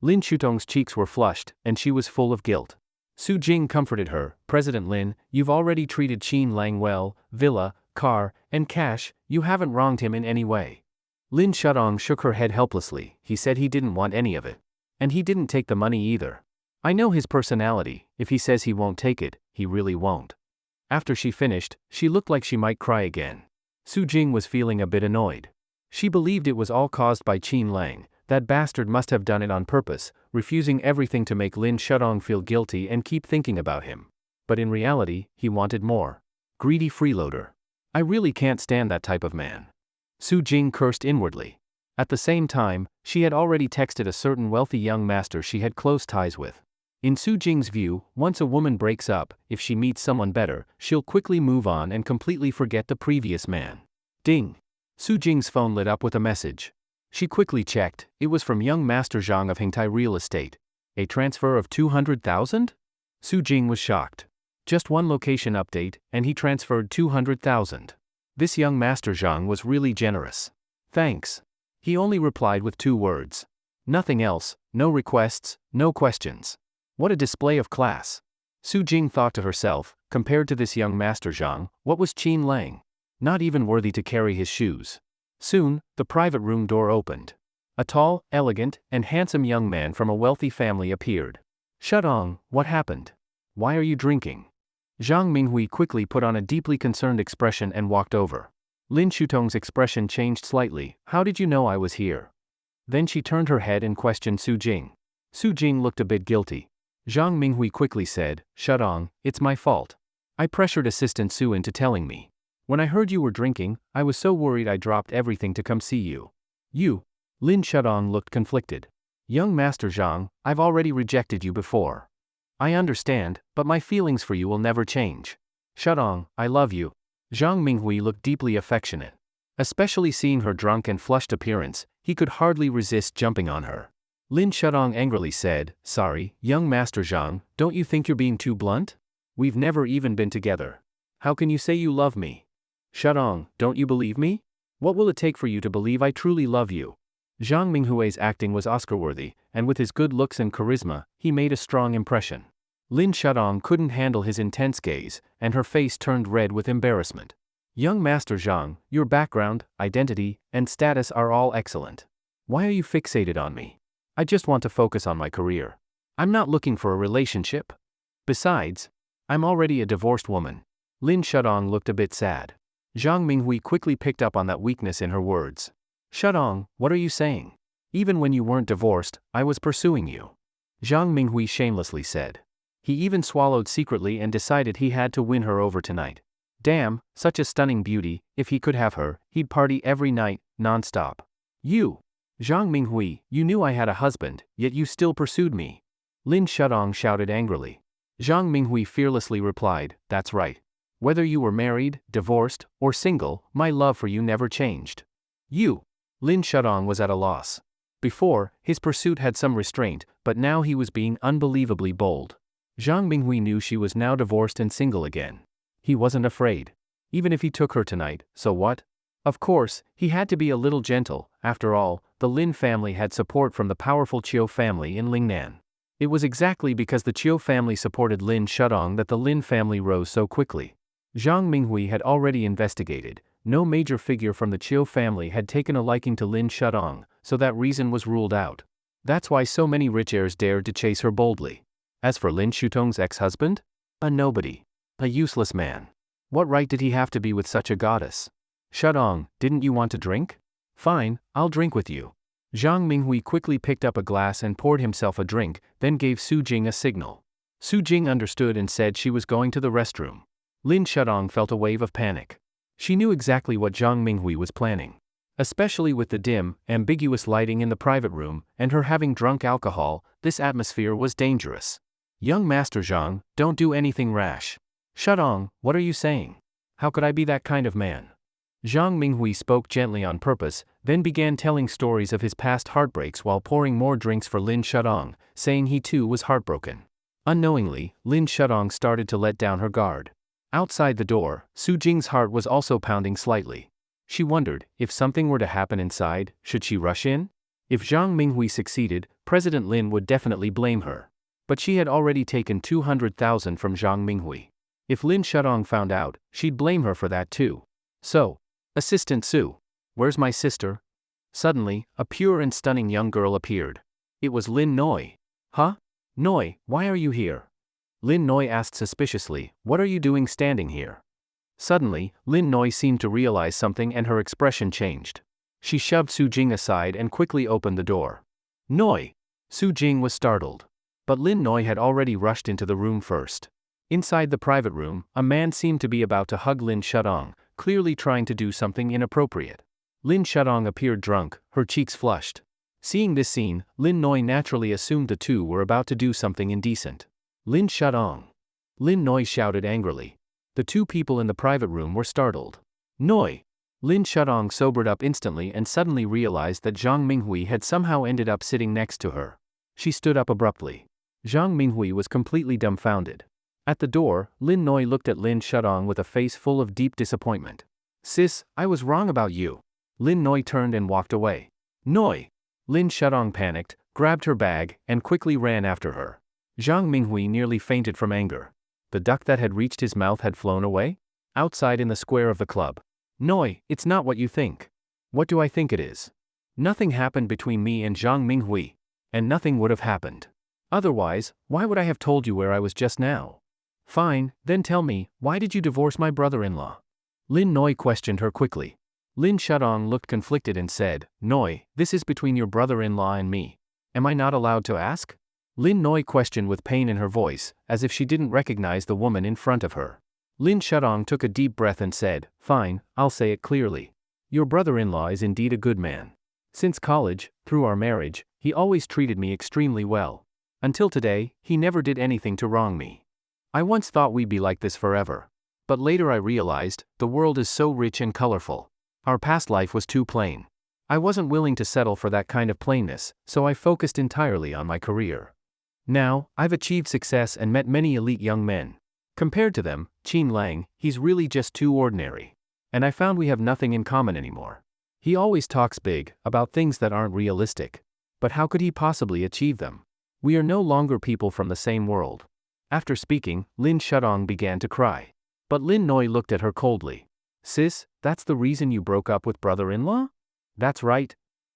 Lin Shutong's cheeks were flushed, and she was full of guilt. Su Jing comforted her, President Lin, you've already treated Qin Lang well, villa, car, and cash, you haven't wronged him in any way. Lin Shudong shook her head helplessly, he said he didn't want any of it. And he didn't take the money either. I know his personality, if he says he won't take it, he really won't. After she finished, she looked like she might cry again. Su Jing was feeling a bit annoyed. She believed it was all caused by Qin Lang. That bastard must have done it on purpose, refusing everything to make Lin Shudong feel guilty and keep thinking about him. But in reality, he wanted more. Greedy freeloader. I really can't stand that type of man. Su Jing cursed inwardly. At the same time, she had already texted a certain wealthy young master she had close ties with. In Su Jing's view, once a woman breaks up, if she meets someone better, she'll quickly move on and completely forget the previous man. Ding! Su Jing's phone lit up with a message. She quickly checked. It was from young Master Zhang of Hengtai Real Estate. A transfer of 200,000? Su Jing was shocked. Just one location update, and he transferred 200,000. This young Master Zhang was really generous. Thanks. He only replied with 2 words. Nothing else, no requests, no questions. What a display of class. Su Jing thought to herself, compared to this young Master Zhang, what was Qin Lang? Not even worthy to carry his shoes. Soon, the private room door opened. A tall, elegant, and handsome young man from a wealthy family appeared. Shudong, what happened? Why are you drinking? Zhang Minghui quickly put on a deeply concerned expression and walked over. Lin Shutong's expression changed slightly. How did you know I was here? Then she turned her head and questioned Su Jing. Su Jing looked a bit guilty. Zhang Minghui quickly said, Shudong, it's my fault. I pressured Assistant Su into telling me. When I heard you were drinking, I was so worried I dropped everything to come see you. You? Lin Shudong looked conflicted. Young Master Zhang, I've already rejected you before. I understand, but my feelings for you will never change. Shudong, I love you. Zhang Minghui looked deeply affectionate. Especially seeing her drunk and flushed appearance, he could hardly resist jumping on her. Lin Shudong angrily said, Sorry, young Master Zhang, don't you think you're being too blunt? We've never even been together. How can you say you love me? Shudong, don't you believe me? What will it take for you to believe I truly love you? Zhang Minghui's acting was Oscar-worthy, and with his good looks and charisma, he made a strong impression. Lin Shudong couldn't handle his intense gaze, and her face turned red with embarrassment. Young Master Zhang, your background, identity, and status are all excellent. Why are you fixated on me? I just want to focus on my career. I'm not looking for a relationship. Besides, I'm already a divorced woman. Lin Shudong looked a bit sad. Zhang Minghui quickly picked up on that weakness in her words. Shudong, what are you saying? Even when you weren't divorced, I was pursuing you. Zhang Minghui shamelessly said. He even swallowed secretly and decided he had to win her over tonight. Damn, such a stunning beauty, if he could have her, he'd party every night, non-stop. You! Zhang Minghui, you knew I had a husband, yet you still pursued me. Lin Shudong shouted angrily. Zhang Minghui fearlessly replied, That's right. Whether you were married, divorced, or single, my love for you never changed. You! Lin Shudong was at a loss. Before, his pursuit had some restraint, but now he was being unbelievably bold. Zhang Minghui knew she was now divorced and single again. He wasn't afraid. Even if he took her tonight, so what? Of course, he had to be a little gentle. After all, the Lin family had support from the powerful Chiu family in Lingnan. It was exactly because the Chiu family supported Lin Shudong that the Lin family rose so quickly. Zhang Minghui had already investigated. No major figure from the Chiu family had taken a liking to Lin Shudong, so that reason was ruled out. That's why so many rich heirs dared to chase her boldly. As for Lin Shutong's ex-husband? A nobody. A useless man. What right did he have to be with such a goddess? Shudong, didn't you want to drink? Fine, I'll drink with you. Zhang Minghui quickly picked up a glass and poured himself a drink, then gave Su Jing a signal. Su Jing understood and said she was going to the restroom. Lin Shudong felt a wave of panic. She knew exactly what Zhang Minghui was planning. Especially with the dim, ambiguous lighting in the private room, and her having drunk alcohol, this atmosphere was dangerous. Young Master Zhang, don't do anything rash. Shudong, what are you saying? How could I be that kind of man? Zhang Minghui spoke gently on purpose, then began telling stories of his past heartbreaks while pouring more drinks for Lin Shudong, saying he too was heartbroken. Unknowingly, Lin Shudong started to let down her guard. Outside the door, Su Jing's heart was also pounding slightly. She wondered, if something were to happen inside, should she rush in? If Zhang Minghui succeeded, President Lin would definitely blame her. But she had already taken 200,000 from Zhang Minghui. If Lin Shudong found out, she'd blame her for that too. So, Assistant Su, where's my sister? Suddenly, a pure and stunning young girl appeared. It was Lin Noi. Huh? Noi, why are you here? Lin Noi asked suspiciously, what are you doing standing here? Suddenly, Lin Noi seemed to realize something and her expression changed. She shoved Su Jing aside and quickly opened the door. Noi! Su Jing was startled. But Lin Noi had already rushed into the room first. Inside the private room, a man seemed to be about to hug Lin Shudong, clearly trying to do something inappropriate. Lin Shudong appeared drunk, her cheeks flushed. Seeing this scene, Lin Noi naturally assumed the two were about to do something indecent. Lin Shudong. Lin Noi shouted angrily. The two people in the private room were startled. Noi! Lin Shudong sobered up instantly and suddenly realized that Zhang Minghui had somehow ended up sitting next to her. She stood up abruptly. Zhang Minghui was completely dumbfounded. At the door, Lin Noi looked at Lin Shudong with a face full of deep disappointment. Sis, I was wrong about you. Lin Noi turned and walked away. Noi! Lin Shudong panicked, grabbed her bag, and quickly ran after her. Zhang Minghui nearly fainted from anger. The duck that had reached his mouth had flown away? Outside in the square of the club. Noi, it's not what you think. What do I think it is? Nothing happened between me and Zhang Minghui. And nothing would have happened. Otherwise, why would I have told you where I was just now? Fine, then tell me, why did you divorce my brother-in-law? Lin Noi questioned her quickly. Lin Shudong looked conflicted and said, Noi, this is between your brother-in-law and me. Am I not allowed to ask? Lin Noi questioned with pain in her voice, as if she didn't recognize the woman in front of her. Lin Shudong took a deep breath and said, Fine, I'll say it clearly. Your brother-in-law is indeed a good man. Since college, through our marriage, he always treated me extremely well. Until today, he never did anything to wrong me. I once thought we'd be like this forever. But later I realized, the world is so rich and colorful. Our past life was too plain. I wasn't willing to settle for that kind of plainness, so I focused entirely on my career. Now, I've achieved success and met many elite young men. Compared to them, Qin Lang, he's really just too ordinary. And I found we have nothing in common anymore. He always talks big, about things that aren't realistic. But how could he possibly achieve them? We are no longer people from the same world. After speaking, Lin Shudong began to cry. But Lin Noi looked at her coldly. Sis, that's the reason you broke up with brother-in-law? That's right.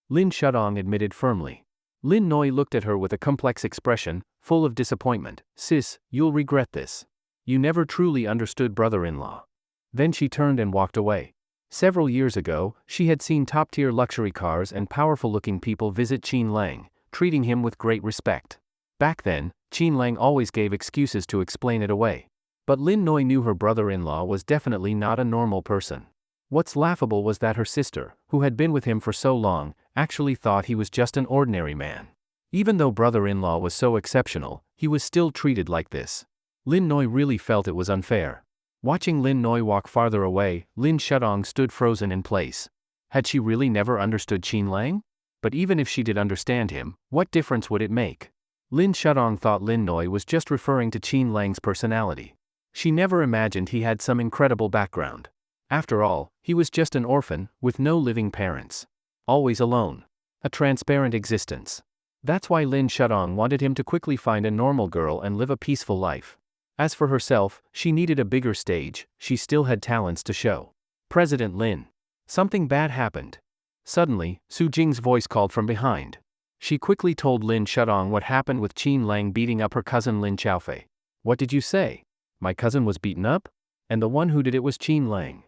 Lin Shudong admitted firmly. Lin Noi looked at her with a complex expression, full of disappointment. Sis, you'll regret this. You never truly understood brother-in-law. Then she turned and walked away. Several years ago, she had seen top-tier luxury cars and powerful-looking people visit Qin Lang, treating him with great respect. Back then, Qin Lang always gave excuses to explain it away. But Lin Noi knew her brother-in-law was definitely not a normal person. What's laughable was that her sister, who had been with him for so long, actually thought he was just an ordinary man. Even though brother-in-law was so exceptional, he was still treated like this. Lin Noi really felt it was unfair. Watching Lin Noi walk farther away, Lin Shudong stood frozen in place. Had she really never understood Qin Lang? But even if she did understand him, what difference would it make? Lin Shudong thought Lin Noi was just referring to Qin Lang's personality. She never imagined he had some incredible background. After all, he was just an orphan, with no living parents. Always alone. A transparent existence. That's why Lin Shudong wanted him to quickly find a normal girl and live a peaceful life. As for herself, she needed a bigger stage, she still had talents to show. President Lin. Something bad happened. Suddenly, Su Jing's voice called from behind. She quickly told Lin Shudong what happened with Qin Lang beating up her cousin Lin Qiaofei. What did you say? My cousin was beaten up? And the one who did it was Qin Lang.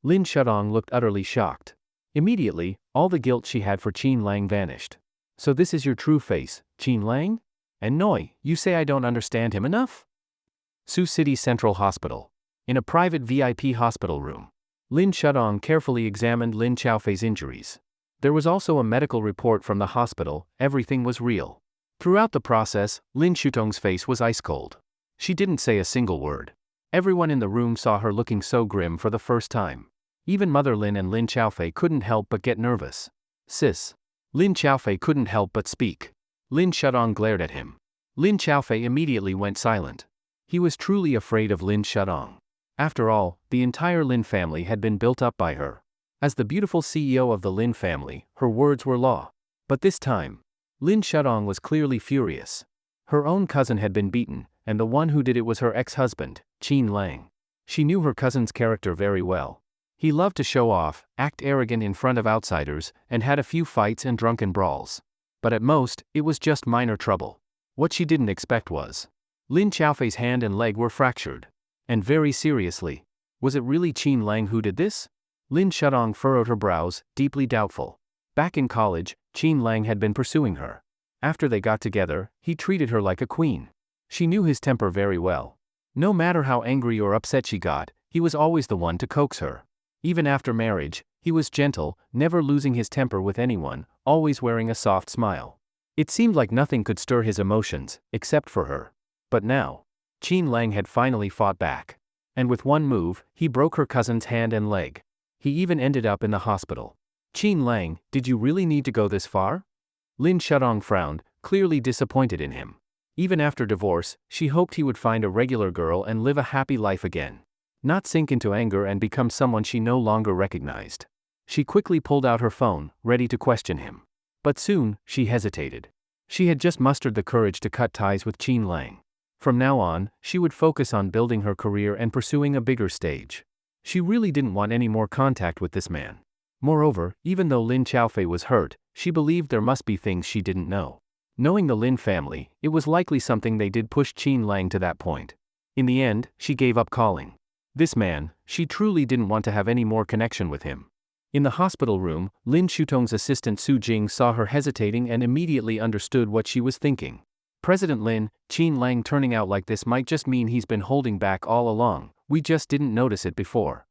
Lin Shudong looked utterly shocked. Immediately, all the guilt she had for Qin Lang vanished. So this is your true face, Qin Lang? And Noi, you say I don't understand him enough? Sioux City Central Hospital. In a private VIP hospital room. Lin Shudong carefully examined Lin Qiaofei's injuries. There was also a medical report from the hospital, everything was real. Throughout the process, Lin Shudong's face was ice cold. She didn't say a single word. Everyone in the room saw her looking so grim for the first time. Even Mother Lin and Lin Qiaofei couldn't help but get nervous. Sis. Lin Qiaofei couldn't help but speak. Lin Shudong glared at him. Lin Qiaofei immediately went silent. He was truly afraid of Lin Shudong. After all, the entire Lin family had been built up by her. As the beautiful CEO of the Lin family, her words were law. But this time, Lin Shudong was clearly furious. Her own cousin had been beaten, and the one who did it was her ex-husband, Qin Lang. She knew her cousin's character very well. He loved to show off, act arrogant in front of outsiders, and had a few fights and drunken brawls. But at most, it was just minor trouble. What she didn't expect was Lin Qiaofei's hand and leg were fractured. And very seriously. Was it really Qin Lang who did this? Lin Shudong furrowed her brows, deeply doubtful. Back in college, Qin Lang had been pursuing her. After they got together, he treated her like a queen. She knew his temper very well. No matter how angry or upset she got, he was always the one to coax her. Even after marriage, he was gentle, never losing his temper with anyone, always wearing a soft smile. It seemed like nothing could stir his emotions, except for her. But now, Qin Lang had finally fought back. And with one move, he broke her cousin's hand and leg. He even ended up in the hospital. Qin Lang, did you really need to go this far? Lin Shudong frowned, clearly disappointed in him. Even after divorce, she hoped he would find a regular girl and live a happy life again. Not sink into anger and become someone she no longer recognized. She quickly pulled out her phone, ready to question him. But soon, she hesitated. She had just mustered the courage to cut ties with Qin Lang. From now on, she would focus on building her career and pursuing a bigger stage. She really didn't want any more contact with this man. Moreover, even though Lin Xiaofei was hurt, she believed there must be things she didn't know. Knowing the Lin family, it was likely something they did push Qin Lang to that point. In the end, she gave up calling. This man, she truly didn't want to have any more connection with him. In the hospital room, Lin Shutong's assistant Su Jing saw her hesitating and immediately understood what she was thinking. President Lin, Qin Lang turning out like this might just mean he's been holding back all along, we just didn't notice it before.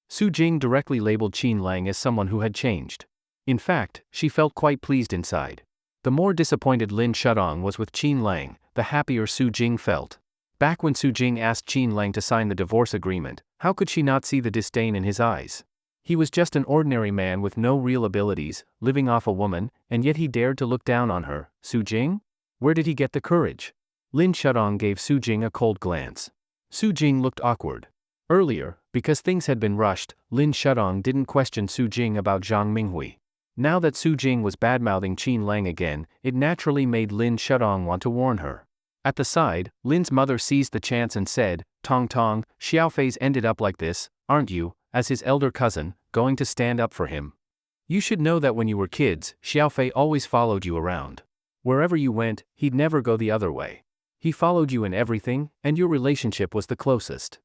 Su Jing directly labeled Qin Lang as someone who had changed. In fact, she felt quite pleased inside. The more disappointed Lin Shudong was with Qin Lang, the happier Su Jing felt. Back when Su Jing asked Qin Lang to sign the divorce agreement, how could she not see the disdain in his eyes? He was just an ordinary man with no real abilities, living off a woman, and yet he dared to look down on her. Su Jing? Where did he get the courage? Lin Shudong gave Su Jing a cold glance. Su Jing looked awkward. Earlier, because things had been rushed, Lin Shudong didn't question Su Jing about Zhang Minghui. Now that Su Jing was badmouthing Qin Lang again, it naturally made Lin Shudong want to warn her. At the side, Lin's mother seized the chance and said, Tong Tong, Xiaofei's ended up like this, aren't you, as his elder cousin, going to stand up for him? You should know that when you were kids, Xiaofei always followed you around. Wherever you went, he'd never go the other way. He followed you in everything, and your relationship was the closest.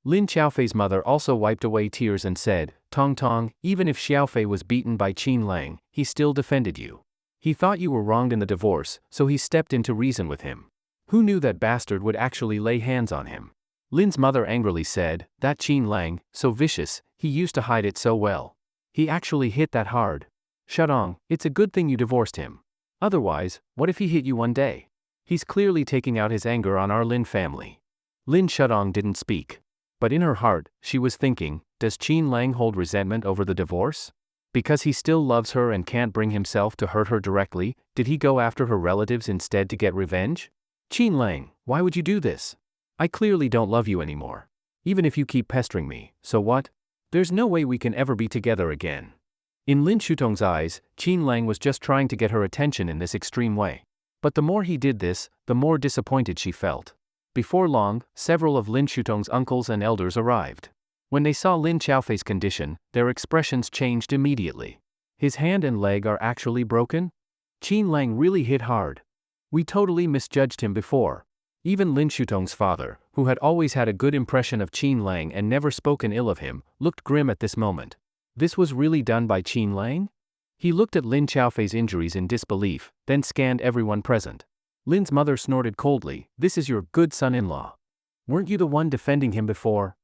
Lin Xiaofei's mother also wiped away tears and said, Tong Tong, even if Xiaofei was beaten by Qin Lang, he still defended you. He thought you were wronged in the divorce, so he stepped in to reason with him. Who knew that bastard would actually lay hands on him? Lin's mother angrily said, that Qin Lang, so vicious, he used to hide it so well. He actually hit that hard. Shudong, it's a good thing you divorced him. Otherwise, what if he hit you one day? He's clearly taking out his anger on our Lin family. Lin Shudong didn't speak. But in her heart, she was thinking, does Qin Lang hold resentment over the divorce? Because he still loves her and can't bring himself to hurt her directly, did he go after her relatives instead to get revenge? Qin Lang, why would you do this? I clearly don't love you anymore. Even if you keep pestering me, so what? There's no way we can ever be together again. In Lin Shutong's eyes, Qin Lang was just trying to get her attention in this extreme way. But the more he did this, the more disappointed she felt. Before long, several of Lin Shutong's uncles and elders arrived. When they saw Lin Xiaofei's condition, their expressions changed immediately. His hand and leg are actually broken? Qin Lang really hit hard. We totally misjudged him before. Even Lin Shutong's father, who had always had a good impression of Qin Lang and never spoken ill of him, looked grim at this moment. This was really done by Qin Lang? He looked at Lin Xiaofei's injuries in disbelief, then scanned everyone present. Lin's mother snorted coldly, this is your good son-in-law. Weren't you the one defending him before?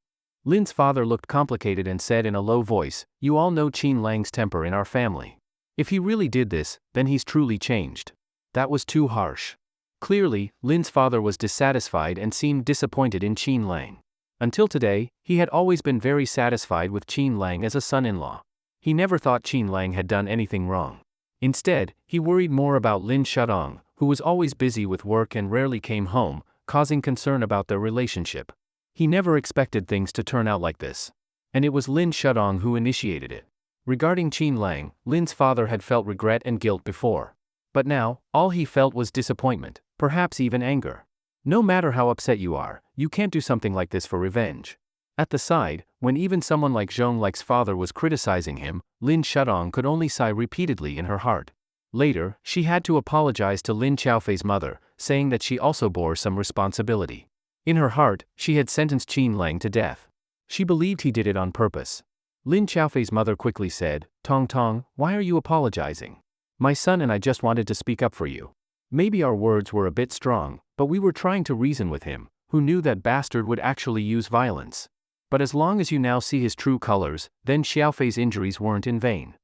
Lin's father looked complicated and said in a low voice, you all know Qin Lang's temper in our family. If he really did this, then he's truly changed. That was too harsh. Clearly, Lin's father was dissatisfied and seemed disappointed in Qin Lang. Until today, he had always been very satisfied with Qin Lang as a son-in-law. He never thought Qin Lang had done anything wrong. Instead, he worried more about Lin Shudong, who was always busy with work and rarely came home, causing concern about their relationship. He never expected things to turn out like this. And it was Lin Shudong who initiated it. Regarding Qin Lang, Lin's father had felt regret and guilt before. But now, all he felt was disappointment, perhaps even anger. No matter how upset you are, you can't do something like this for revenge. At the side, when even someone like Zhong Like's father was criticizing him, Lin Shudong could only sigh repeatedly in her heart. Later, she had to apologize to Lin Xiaofei's mother, saying that she also bore some responsibility. In her heart, she had sentenced Qin Lang to death. She believed he did it on purpose. Lin Xiaofei's mother quickly said, Tong Tong, why are you apologizing? My son and I just wanted to speak up for you. Maybe our words were a bit strong, but we were trying to reason with him, who knew that bastard would actually use violence. But as long as you now see his true colors, then Xiaofei's injuries weren't in vain.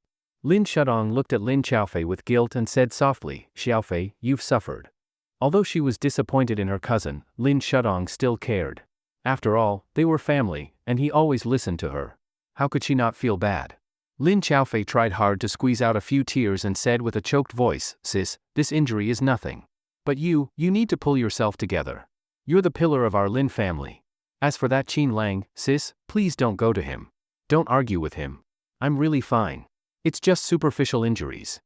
Lin Shudong looked at Lin Xiaofei with guilt and said softly, Xiaofei, you've suffered. Although she was disappointed in her cousin, Lin Shudong still cared. After all, they were family, and he always listened to her. How could she not feel bad? Lin Xiaofei tried hard to squeeze out a few tears and said with a choked voice, Sis, this injury is nothing. But you need to pull yourself together. You're the pillar of our Lin family. As for that Qin Lang, sis, please don't go to him. Don't argue with him. I'm really fine. It's just superficial injuries.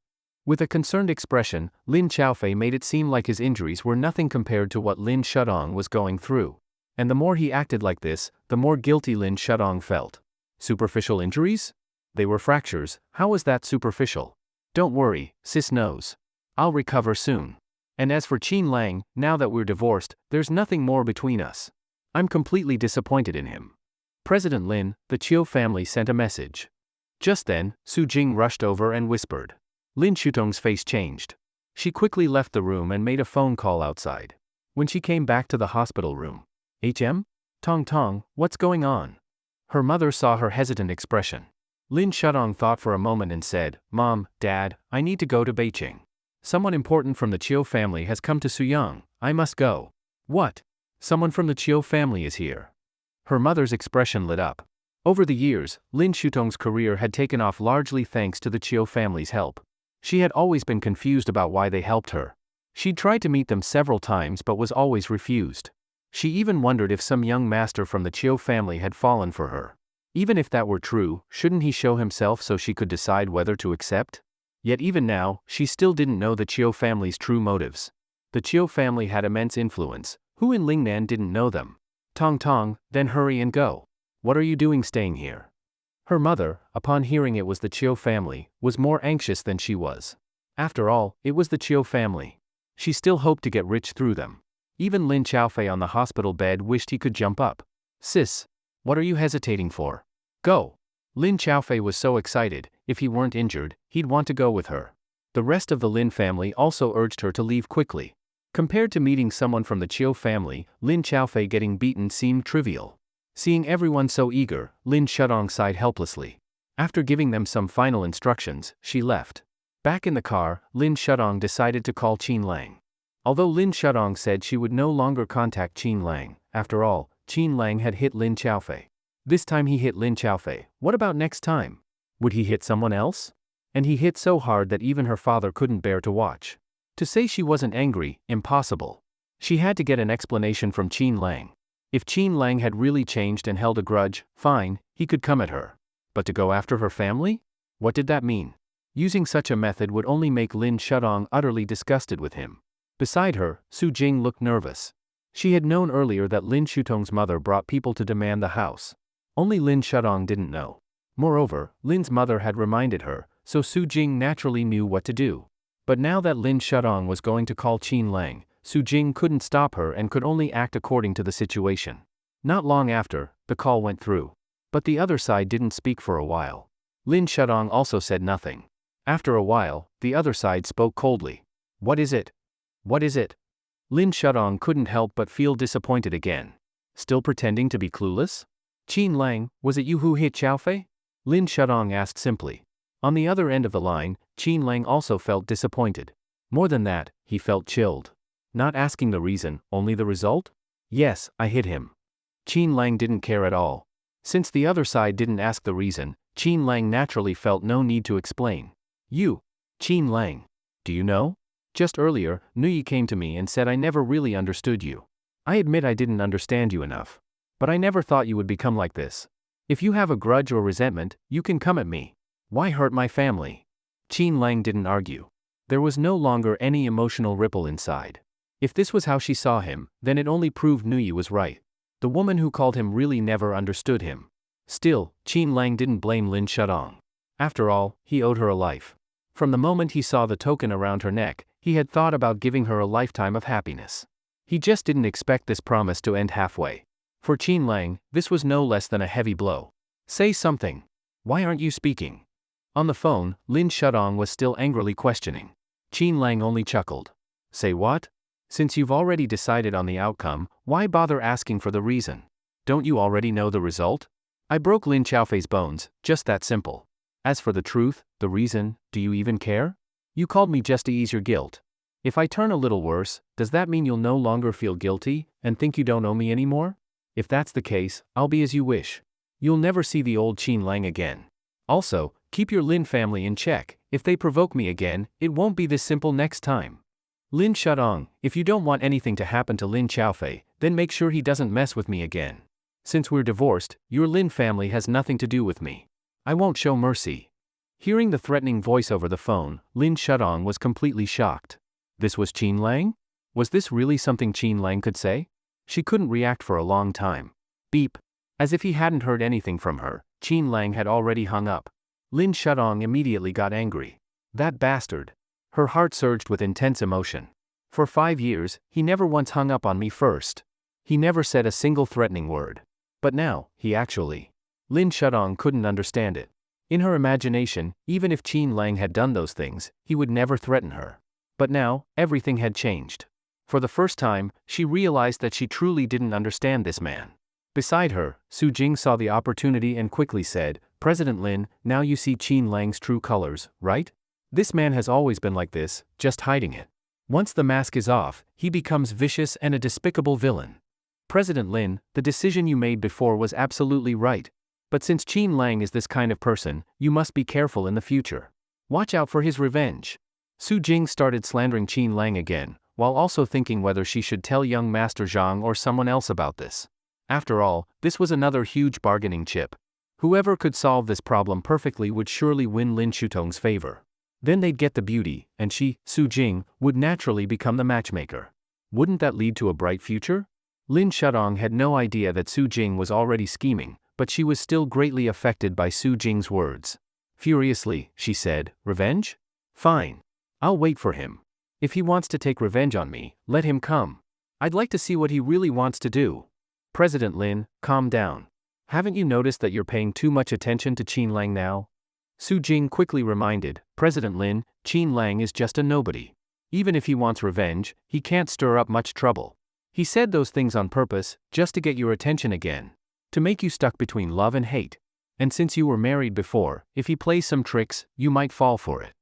With a concerned expression, Lin Xiaofei made it seem like his injuries were nothing compared to what Lin Shudong was going through. And the more he acted like this, the more guilty Lin Shudong felt. Superficial injuries? They were fractures. How was that superficial? Don't worry, sis knows. I'll recover soon. And as for Qin Lang, now that we're divorced, there's nothing more between us. I'm completely disappointed in him. President Lin, the Chiu family sent a message. Just then, Su Jing rushed over and whispered. Lin Shutong's face changed. She quickly left the room and made a phone call outside. When she came back to the hospital room, Tong Tong, what's going on? Her mother saw her hesitant expression. Lin Shudong thought for a moment and said, Mom, Dad, I need to go to Beijing. Someone important from the Chiu family has come to Suyang. I must go. What? Someone from the Chiu family is here. Her mother's expression lit up. Over the years, Lin Shutong's career had taken off largely thanks to the Chiu family's help. She had always been confused about why they helped her. She'd tried to meet them several times but was always refused. She even wondered if some young master from the Chiu family had fallen for her. Even if that were true, shouldn't he show himself so she could decide whether to accept? Yet even now, she still didn't know the Chiu family's true motives. The Chiu family had immense influence. Who in Lingnan didn't know them? Tong, then hurry and go. What are you doing staying here? Her mother, upon hearing it was the Chiu family, was more anxious than she was. After all, it was the Chiu family. She still hoped to get rich through them. Even Lin Xiaofei on the hospital bed wished he could jump up. Sis, what are you hesitating for? Go. Lin Xiaofei was so excited, if he weren't injured, he'd want to go with her. The rest of the Lin family also urged her to leave quickly. Compared to meeting someone from the Chiu family, Lin Xiaofei getting beaten seemed trivial. Seeing everyone so eager, Lin Shudong sighed helplessly. After giving them some final instructions, she left. Back in the car, Lin Shudong decided to call Qin Lang. Although Lin Shudong said she would no longer contact Qin Lang, after all, Qin Lang had hit Lin Xiaofei. This time he hit Lin Xiaofei. What about next time? Would he hit someone else? And he hit so hard that even her father couldn't bear to watch. To say she wasn't angry, impossible. She had to get an explanation from Qin Lang. If Qin Lang had really changed and held a grudge, fine, he could come at her. But to go after her family? What did that mean? Using such a method would only make Lin Shudong utterly disgusted with him. Beside her, Su Jing looked nervous. She had known earlier that Lin Shutong's mother brought people to demand the house. Only Lin Shudong didn't know. Moreover, Lin's mother had reminded her, so Su Jing naturally knew what to do. But now that Lin Shudong was going to call Qin Lang, Su Jing couldn't stop her and could only act according to the situation. Not long after, the call went through. But the other side didn't speak for a while. Lin Shudong also said nothing. After a while, the other side spoke coldly. What is it? What is it? Lin Shudong couldn't help but feel disappointed again. Still pretending to be clueless? Qin Lang, was it you who hit Xiaofei? Lin Shudong asked simply. On the other end of the line, Qin Lang also felt disappointed. More than that, he felt chilled. Not asking the reason, only the result? Yes, I hit him. Qin Lang didn't care at all. Since the other side didn't ask the reason, Qin Lang naturally felt no need to explain. You, Qin Lang. Do you know? Just earlier, Nuyi came to me and said I never really understood you. I admit I didn't understand you enough. But I never thought you would become like this. If you have a grudge or resentment, you can come at me. Why hurt my family? Qin Lang didn't argue. There was no longer any emotional ripple inside. If this was how she saw him, then it only proved Nuyi was right. The woman who called him really never understood him. Still, Qin Lang didn't blame Lin Shudong. After all, he owed her a life. From the moment he saw the token around her neck, he had thought about giving her a lifetime of happiness. He just didn't expect this promise to end halfway. For Qin Lang, this was no less than a heavy blow. Say something. Why aren't you speaking? On the phone, Lin Shudong was still angrily questioning. Qin Lang only chuckled. Say what? Since you've already decided on the outcome, why bother asking for the reason? Don't you already know the result? I broke Lin Xiaofei's bones, just that simple. As for the truth, the reason, do you even care? You called me just to ease your guilt. If I turn a little worse, does that mean you'll no longer feel guilty and think you don't owe me anymore? If that's the case, I'll be as you wish. You'll never see the old Qin Lang again. Also, keep your Lin family in check. If they provoke me again, it won't be this simple next time. Lin Shudong, if you don't want anything to happen to Lin Qiaofei, then make sure he doesn't mess with me again. Since we're divorced, your Lin family has nothing to do with me. I won't show mercy. Hearing the threatening voice over the phone, Lin Shudong was completely shocked. This was Qin Lang? Was this really something Qin Lang could say? She couldn't react for a long time. Beep. As if he hadn't heard anything from her, Qin Lang had already hung up. Lin Shudong immediately got angry. That bastard. Her heart surged with intense emotion. For 5 years, he never once hung up on me first. He never said a single threatening word. But now, he actually. Lin Shudong couldn't understand it. In her imagination, even if Qin Lang had done those things, he would never threaten her. But now, everything had changed. For the first time, she realized that she truly didn't understand this man. Beside her, Su Jing saw the opportunity and quickly said, President Lin, now you see Qin Lang's true colors, right? This man has always been like this, just hiding it. Once the mask is off, he becomes vicious and a despicable villain. President Lin, the decision you made before was absolutely right. But since Qin Lang is this kind of person, you must be careful in the future. Watch out for his revenge. Su Jing started slandering Qin Lang again, while also thinking whether she should tell young Master Zhang or someone else about this. After all, this was another huge bargaining chip. Whoever could solve this problem perfectly would surely win Lin Shutong's favor. Then they'd get the beauty, and she, Su Jing, would naturally become the matchmaker. Wouldn't that lead to a bright future? Lin Shudong had no idea that Su Jing was already scheming, but she was still greatly affected by Su Jing's words. Furiously, she said, Revenge? Fine. I'll wait for him. If he wants to take revenge on me, let him come. I'd like to see what he really wants to do. President Lin, calm down. Haven't you noticed that you're paying too much attention to Qin Lang now? Su Jing quickly reminded, President Lin, Qin Lang is just a nobody. Even if he wants revenge, he can't stir up much trouble. He said those things on purpose, just to get your attention again. To make you stuck between love and hate. And since you were married before, if he plays some tricks, you might fall for it.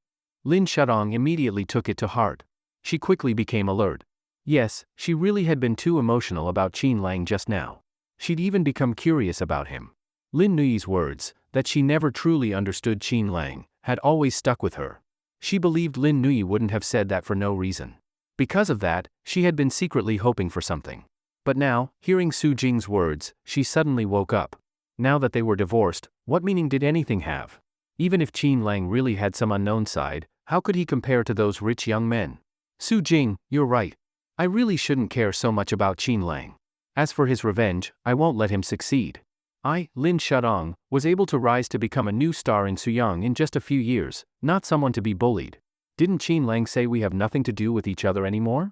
Lin Shudong immediately took it to heart. She quickly became alert. Yes, she really had been too emotional about Qin Lang just now. She'd even become curious about him. Lin Nuyi's words, that she never truly understood Qin Lang, had always stuck with her. She believed Lin Nuyi wouldn't have said that for no reason. Because of that, she had been secretly hoping for something. But now, hearing Su Jing's words, she suddenly woke up. Now that they were divorced, what meaning did anything have? Even if Qin Lang really had some unknown side, how could he compare to those rich young men? Su Jing, you're right. I really shouldn't care so much about Qin Lang. As for his revenge, I won't let him succeed. I, Lin Shudong, was able to rise to become a new star in Suyang in just a few years, not someone to be bullied. Didn't Qin Lang say we have nothing to do with each other anymore?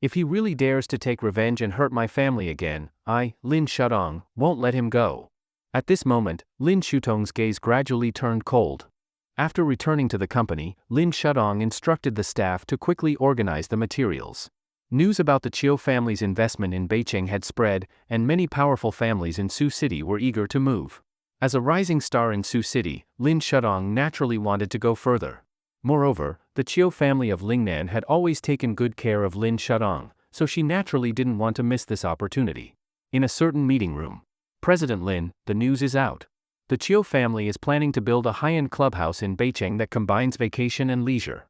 If he really dares to take revenge and hurt my family again, I, Lin Shudong, won't let him go. At this moment, Lin Shutong's gaze gradually turned cold. After returning to the company, Lin Shudong instructed the staff to quickly organize the materials. News about the Chiu family's investment in Beijing had spread, and many powerful families in Sioux City were eager to move. As a rising star in Sioux City, Lin Shudong naturally wanted to go further. Moreover, the Chiu family of Lingnan had always taken good care of Lin Shudong, so she naturally didn't want to miss this opportunity. In a certain meeting room, President Lin, the news is out. The Chiu family is planning to build a high-end clubhouse in Beijing that combines vacation and leisure.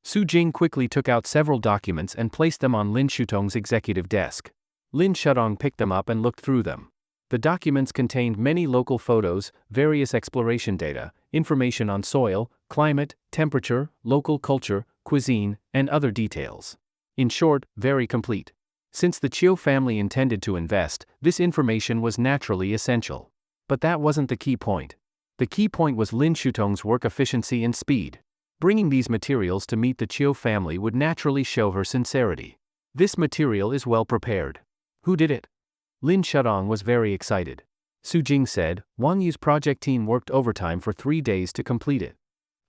Su Jing quickly took out several documents and placed them on Lin Shutong's executive desk. Lin Shudong picked them up and looked through them. The documents contained many local photos, various exploration data, information on soil, climate, temperature, local culture, cuisine, and other details. In short, very complete. Since the Chiu family intended to invest, this information was naturally essential. But that wasn't the key point. The key point was Lin Shutong's work efficiency and speed. Bringing these materials to meet the Chiu family would naturally show her sincerity. This material is well prepared. Who did it? Lin Shudong was very excited. Su Jing said, Wang Yu's project team worked overtime for 3 days to complete it.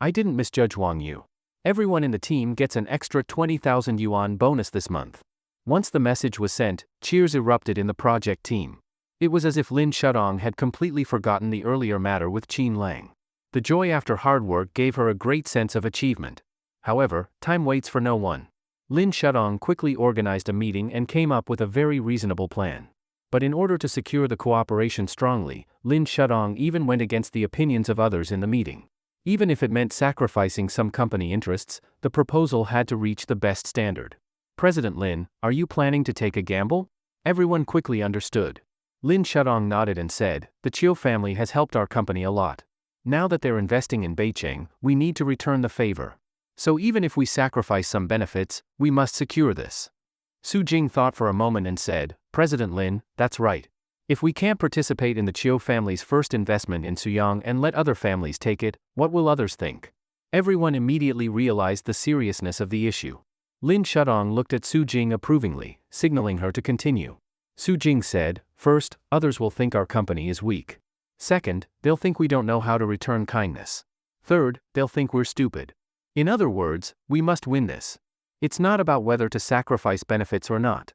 I didn't misjudge Wang Yu. Everyone in the team gets an extra 20,000 yuan bonus this month. Once the message was sent, cheers erupted in the project team. It was as if Lin Shudong had completely forgotten the earlier matter with Qin Lang. The joy after hard work gave her a great sense of achievement. However, time waits for no one. Lin Shudong quickly organized a meeting and came up with a very reasonable plan. But in order to secure the cooperation strongly, Lin Shudong even went against the opinions of others in the meeting. Even if it meant sacrificing some company interests, the proposal had to reach the best standard. President Lin, are you planning to take a gamble? Everyone quickly understood. Lin Shudong nodded and said, the Chiu family has helped our company a lot. Now that they're investing in Beicheng, we need to return the favor. So even if we sacrifice some benefits, we must secure this. Su Jing thought for a moment and said, President Lin, that's right. If we can't participate in the Chiu family's first investment in Suyang and let other families take it, what will others think? Everyone immediately realized the seriousness of the issue. Lin Shudong looked at Su Jing approvingly, signaling her to continue. Su Jing said, first, others will think our company is weak. Second, they'll think we don't know how to return kindness. Third, they'll think we're stupid. In other words, we must win this. It's not about whether to sacrifice benefits or not.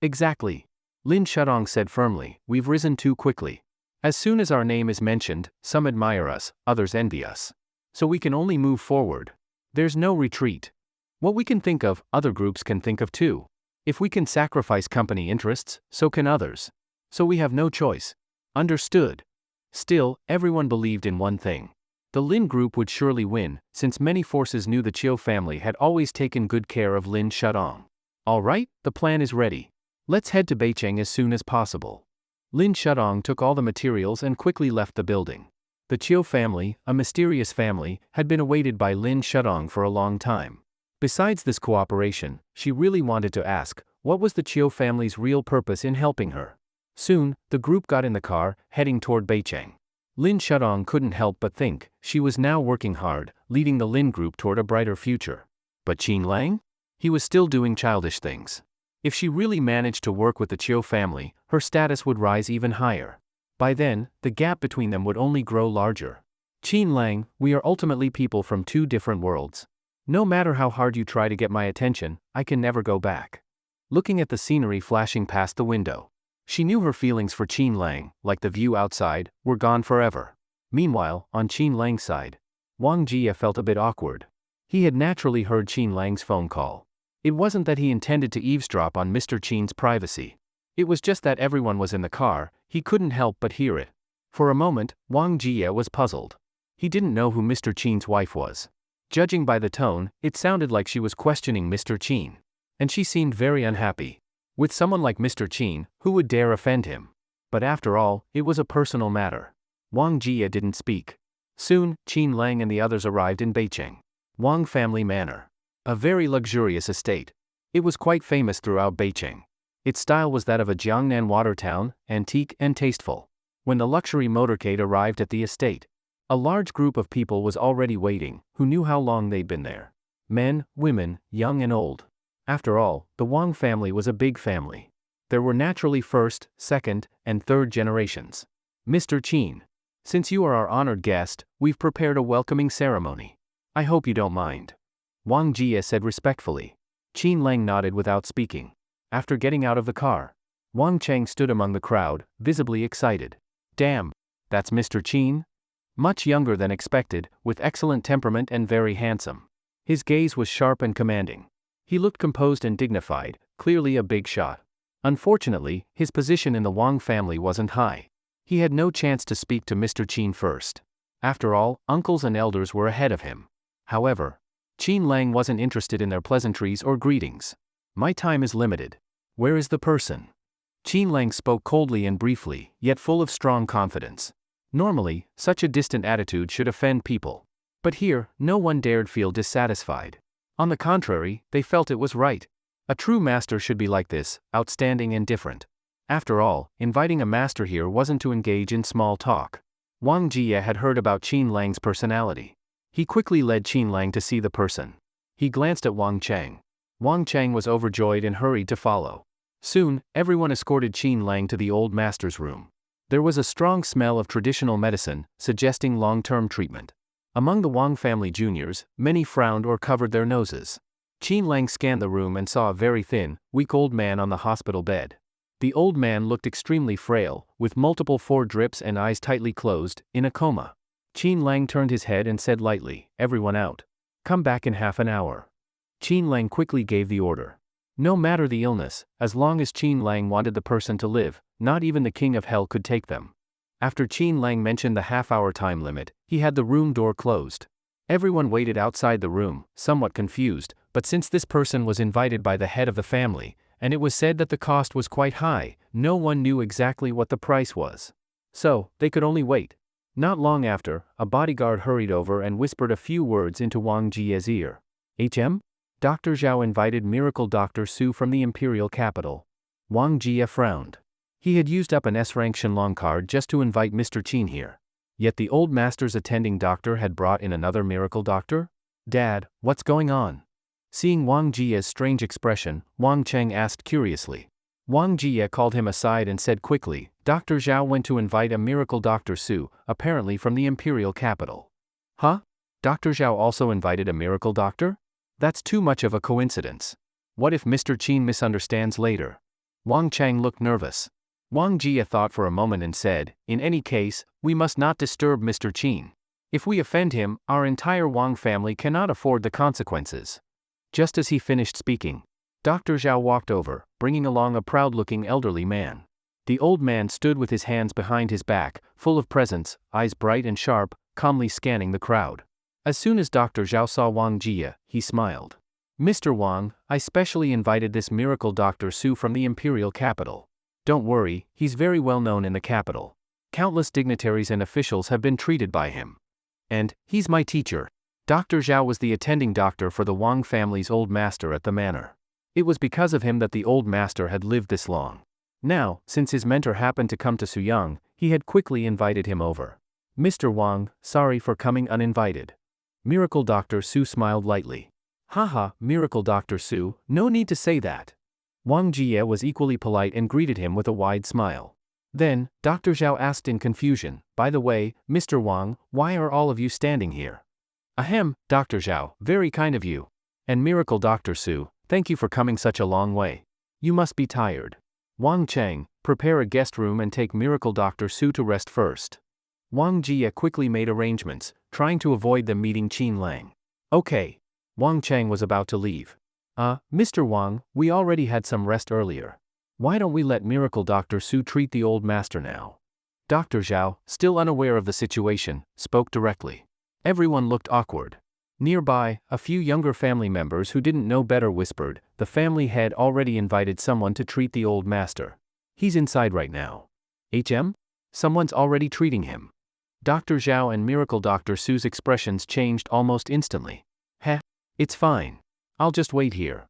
Exactly. Lin Shudong said firmly, we've risen too quickly. As soon as our name is mentioned, some admire us, others envy us. So we can only move forward. There's no retreat. What we can think of, other groups can think of too. If we can sacrifice company interests, so can others. So we have no choice. Understood. Still, everyone believed in one thing. The Lin group would surely win, since many forces knew the Chiu family had always taken good care of Lin Shudong. All right, the plan is ready. Let's head to Beicheng as soon as possible. Lin Shudong took all the materials and quickly left the building. The Chiu family, a mysterious family, had been awaited by Lin Shudong for a long time. Besides this cooperation, she really wanted to ask, what was the Chiu family's real purpose in helping her? Soon, the group got in the car, heading toward Beicheng. Lin Shudong couldn't help but think, she was now working hard, leading the Lin group toward a brighter future. But Qin Lang? He was still doing childish things. If she really managed to work with the Chiu family, her status would rise even higher. By then, the gap between them would only grow larger. Qin Lang, we are ultimately people from two different worlds. No matter how hard you try to get my attention, I can never go back. Looking at the scenery flashing past the window, she knew her feelings for Qin Lang, like the view outside, were gone forever. Meanwhile, on Qin Lang's side, Wang Jie felt a bit awkward. He had naturally heard Qin Lang's phone call. It wasn't that he intended to eavesdrop on Mr. Qin's privacy. It was just that everyone was in the car, he couldn't help but hear it. For a moment, Wang Jie was puzzled. He didn't know who Mr. Qin's wife was. Judging by the tone, it sounded like she was questioning Mr. Qin. And she seemed very unhappy. With someone like Mr. Qin, who would dare offend him? But after all, it was a personal matter. Wang Jie didn't speak. Soon, Qin Lang and the others arrived in Beicheng. Wang Family Manor. A very luxurious estate. It was quite famous throughout Beicheng. Its style was that of a Jiangnan water town, antique and tasteful. When the luxury motorcade arrived at the estate, a large group of people was already waiting, who knew how long they'd been there. Men, women, young and old. After all, the Wang family was a big family. There were naturally first, second, and third generations. Mr. Qin, since you are our honored guest, we've prepared a welcoming ceremony. I hope you don't mind. Wang Jie said respectfully. Qin Lang nodded without speaking. After getting out of the car, Wang Cheng stood among the crowd, visibly excited. Damn, that's Mr. Qin? Much younger than expected, with excellent temperament and very handsome. His gaze was sharp and commanding. He looked composed and dignified, clearly a big shot. Unfortunately, his position in the Wang family wasn't high. He had no chance to speak to Mr. Qin first. After all, uncles and elders were ahead of him. However, Qin Lang wasn't interested in their pleasantries or greetings. My time is limited. Where is the person? Qin Lang spoke coldly and briefly, yet full of strong confidence. Normally, such a distant attitude should offend people. But here, no one dared feel dissatisfied. On the contrary, they felt it was right. A true master should be like this, outstanding and different. After all, inviting a master here wasn't to engage in small talk. Wang Jie had heard about Qin Lang's personality. He quickly led Qin Lang to see the person. He glanced at Wang Cheng. Wang Cheng was overjoyed and hurried to follow. Soon, everyone escorted Qin Lang to the old master's room. There was a strong smell of traditional medicine, suggesting long-term treatment. Among the Wang family juniors, many frowned or covered their noses. Qin Lang scanned the room and saw a very thin, weak old man on the hospital bed. The old man looked extremely frail, with multiple 4 drips and eyes tightly closed, in a coma. Qin Lang turned his head and said lightly, "Everyone out. Come back in half an hour." Qin Lang quickly gave the order. No matter the illness, as long as Qin Lang wanted the person to live, not even the king of hell could take them. After Qin Lang mentioned the half-hour time limit, he had the room door closed. Everyone waited outside the room, somewhat confused, but since this person was invited by the head of the family, and it was said that the cost was quite high, no one knew exactly what the price was. So, they could only wait. Not long after, a bodyguard hurried over and whispered a few words into Wang Jie's ear. "HM? Dr. Zhao invited Miracle Dr. Su from the imperial capital." Wang Jie frowned. He had used up an S-rank Shenlong card just to invite Mr. Qin here. Yet the old master's attending doctor had brought in another miracle doctor? "Dad, what's going on?" Seeing Wang Jie's strange expression, Wang Cheng asked curiously. Wang Jie called him aside and said quickly, "Dr. Zhao went to invite a miracle Dr. Su, apparently from the imperial capital." "Huh? Dr. Zhao also invited a miracle doctor? That's too much of a coincidence. What if Mr. Qin misunderstands later?" Wang Cheng looked nervous. Wang Jie thought for a moment and said, "In any case, we must not disturb Mr. Qin. If we offend him, our entire Wang family cannot afford the consequences." Just as he finished speaking, Dr. Zhao walked over, bringing along a proud-looking elderly man. The old man stood with his hands behind his back, full of presence, eyes bright and sharp, calmly scanning the crowd. As soon as Dr. Zhao saw Wang Jie, he smiled. "Mr. Wang, I specially invited this miracle Dr. Su from the imperial capital. Don't worry, he's very well known in the capital. Countless dignitaries and officials have been treated by him. And, he's my teacher." Dr. Zhao was the attending doctor for the Wang family's old master at the manor. It was because of him that the old master had lived this long. Now, since his mentor happened to come to Suyang, he had quickly invited him over. "Mr. Wang, sorry for coming uninvited." Miracle Dr. Su smiled lightly. "Haha, Miracle Dr. Su, no need to say that." Wang Jie was equally polite and greeted him with a wide smile. Then, Dr. Zhao asked in confusion, "By the way, Mr. Wang, why are all of you standing here?" "Ahem, Dr. Zhao, very kind of you. And Miracle Dr. Su, thank you for coming such a long way. You must be tired. Wang Cheng, prepare a guest room and take Miracle Dr. Su to rest first." Wang Jie quickly made arrangements, trying to avoid them meeting Qin Lang. "Okay." Wang Cheng was about to leave. Mr. Wang, we already had some rest earlier. Why don't we let Miracle Dr. Su treat the old master now?" Dr. Zhao, still unaware of the situation, spoke directly. Everyone looked awkward. Nearby, a few younger family members who didn't know better whispered, "The family had already invited someone to treat the old master. He's inside right now." "HM? Someone's already treating him." Dr. Zhao and Miracle Dr. Su's expressions changed almost instantly. "Heh. It's fine. I'll just wait here."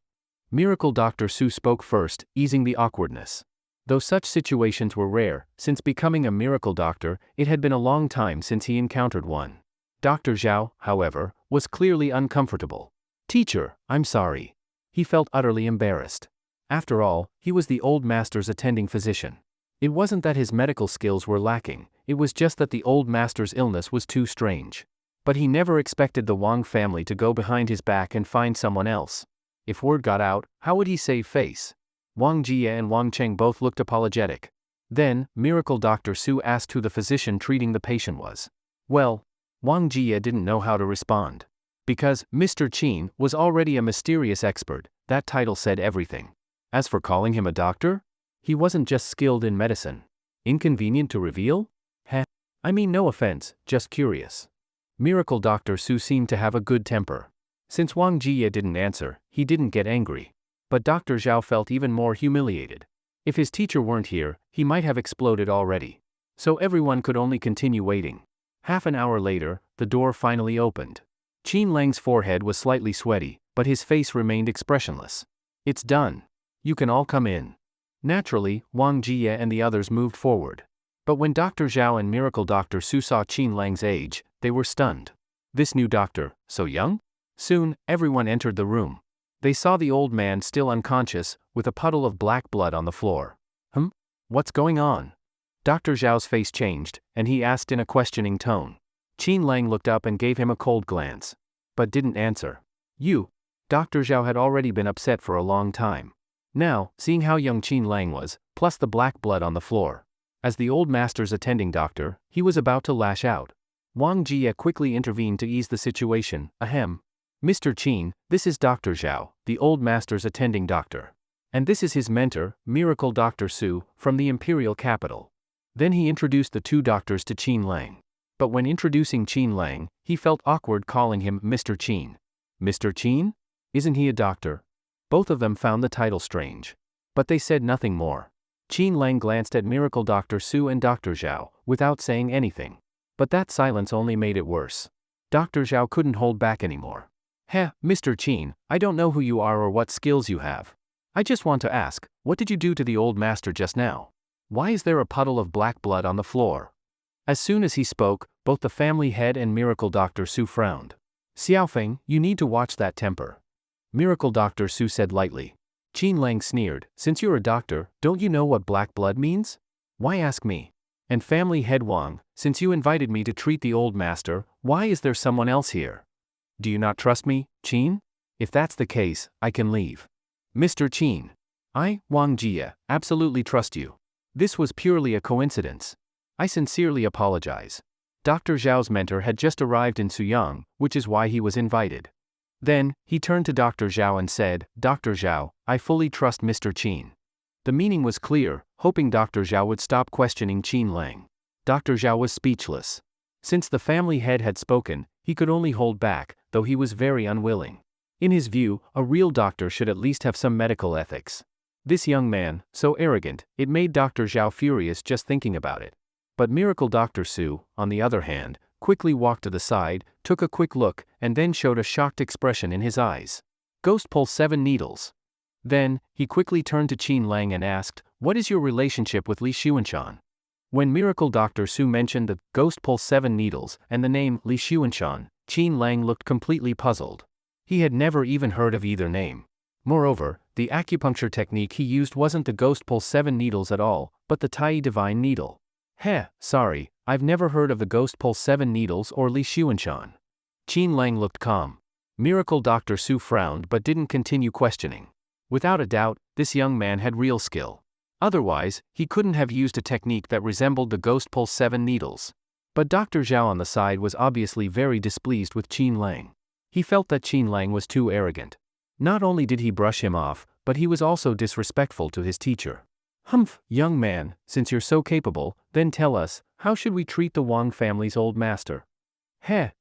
Miracle Dr. Su spoke first, easing the awkwardness. Though such situations were rare, since becoming a miracle doctor, it had been a long time since he encountered one. Dr. Zhao, however, was clearly uncomfortable. "Teacher, I'm sorry." He felt utterly embarrassed. After all, he was the old master's attending physician. It wasn't that his medical skills were lacking, it was just that the old master's illness was too strange. But he never expected the Wang family to go behind his back and find someone else. If word got out, how would he save face? Wang Jie and Wang Cheng both looked apologetic. Then, Miracle Dr. Su asked who the physician treating the patient was. Well, Wang Jie didn't know how to respond. Because Mr. Qin was already a mysterious expert, that title said everything. As for calling him a doctor? He wasn't just skilled in medicine. Inconvenient to reveal? Heh. I mean, no offense, just curious. Miracle Dr. Su seemed to have a good temper. Since Wang Jie didn't answer, he didn't get angry. But Dr. Zhao felt even more humiliated. If his teacher weren't here, he might have exploded already. So everyone could only continue waiting. Half an hour later, the door finally opened. Qin Lang's forehead was slightly sweaty, but his face remained expressionless. "It's done. You can all come in." Naturally, Wang Jie and the others moved forward. But when Dr. Zhao and Miracle Dr. Su saw Qin Lang's age, they were stunned. This new doctor, so young? Soon, everyone entered the room. They saw the old man still unconscious, with a puddle of black blood on the floor. What's going on? Dr. Zhao's face changed, and he asked in a questioning tone. Qin Lang looked up and gave him a cold glance. But didn't answer. "You." Dr. Zhao had already been upset for a long time. Now, seeing how young Qin Lang was, plus the black blood on the floor. As the old master's attending doctor, he was about to lash out. Wang Jie quickly intervened to ease the situation. Ahem. Mr. Qin, this is Dr. Zhao, the old master's attending doctor. And this is his mentor, Miracle Dr. Su, from the imperial capital. Then he introduced the two doctors to Qin Lang. But when introducing Qin Lang, he felt awkward calling him Mr. Qin. Mr. Qin? Isn't he a doctor? Both of them found the title strange. But they said nothing more. Qin Lang glanced at Miracle Dr. Su and Dr. Zhao, without saying anything. But that silence only made it worse. Dr. Zhao couldn't hold back anymore. Heh, Mr. Qin, I don't know who you are or what skills you have. I just want to ask, what did you do to the old master just now? Why is there a puddle of black blood on the floor? As soon as he spoke, both the family head and Miracle Dr. Su frowned. Xiaofeng, you need to watch that temper. Miracle Dr. Su said lightly. Qin Lang sneered, since you're a doctor, don't you know what black blood means? Why ask me? And family head Wang, since you invited me to treat the old master, why is there someone else here? Do you not trust me, Qin? If that's the case, I can leave. Mr. Qin. I, Wang Jie, absolutely trust you. This was purely a coincidence. I sincerely apologize. Dr. Zhao's mentor had just arrived in Suyang, which is why he was invited. Then, he turned to Dr. Zhao and said, Dr. Zhao, I fully trust Mr. Qin. The meaning was clear, hoping Dr. Zhao would stop questioning Qin Lang. Dr. Zhao was speechless. Since the family head had spoken, he could only hold back, though he was very unwilling. In his view, a real doctor should at least have some medical ethics. This young man, so arrogant, it made Dr. Zhao furious just thinking about it. But Miracle Dr. Su, on the other hand, quickly walked to the side, took a quick look, and then showed a shocked expression in his eyes. Ghost Pulse 7 needles. Then, he quickly turned to Qin Lang and asked, what is your relationship with Li Xuanshan? When Miracle Dr. Su mentioned the Ghost Pulse 7 needles and the name Li Xuanshan, Qin Lang looked completely puzzled. He had never even heard of either name. Moreover, the acupuncture technique he used wasn't the Ghost Pulse 7 needles at all, but the Tai Divine Needle. Sorry, I've never heard of the Ghost Pulse 7 needles or Li Xuanshan. Qin Lang looked calm. Miracle Dr. Su frowned but didn't continue questioning. Without a doubt, this young man had real skill. Otherwise, he couldn't have used a technique that resembled the Ghost Pulse 7 needles. But Dr. Zhao on the side was obviously very displeased with Qin Lang. He felt that Qin Lang was too arrogant. Not only did he brush him off, but he was also disrespectful to his teacher. Humph, young man, since you're so capable, then tell us, how should we treat the Wang family's old master?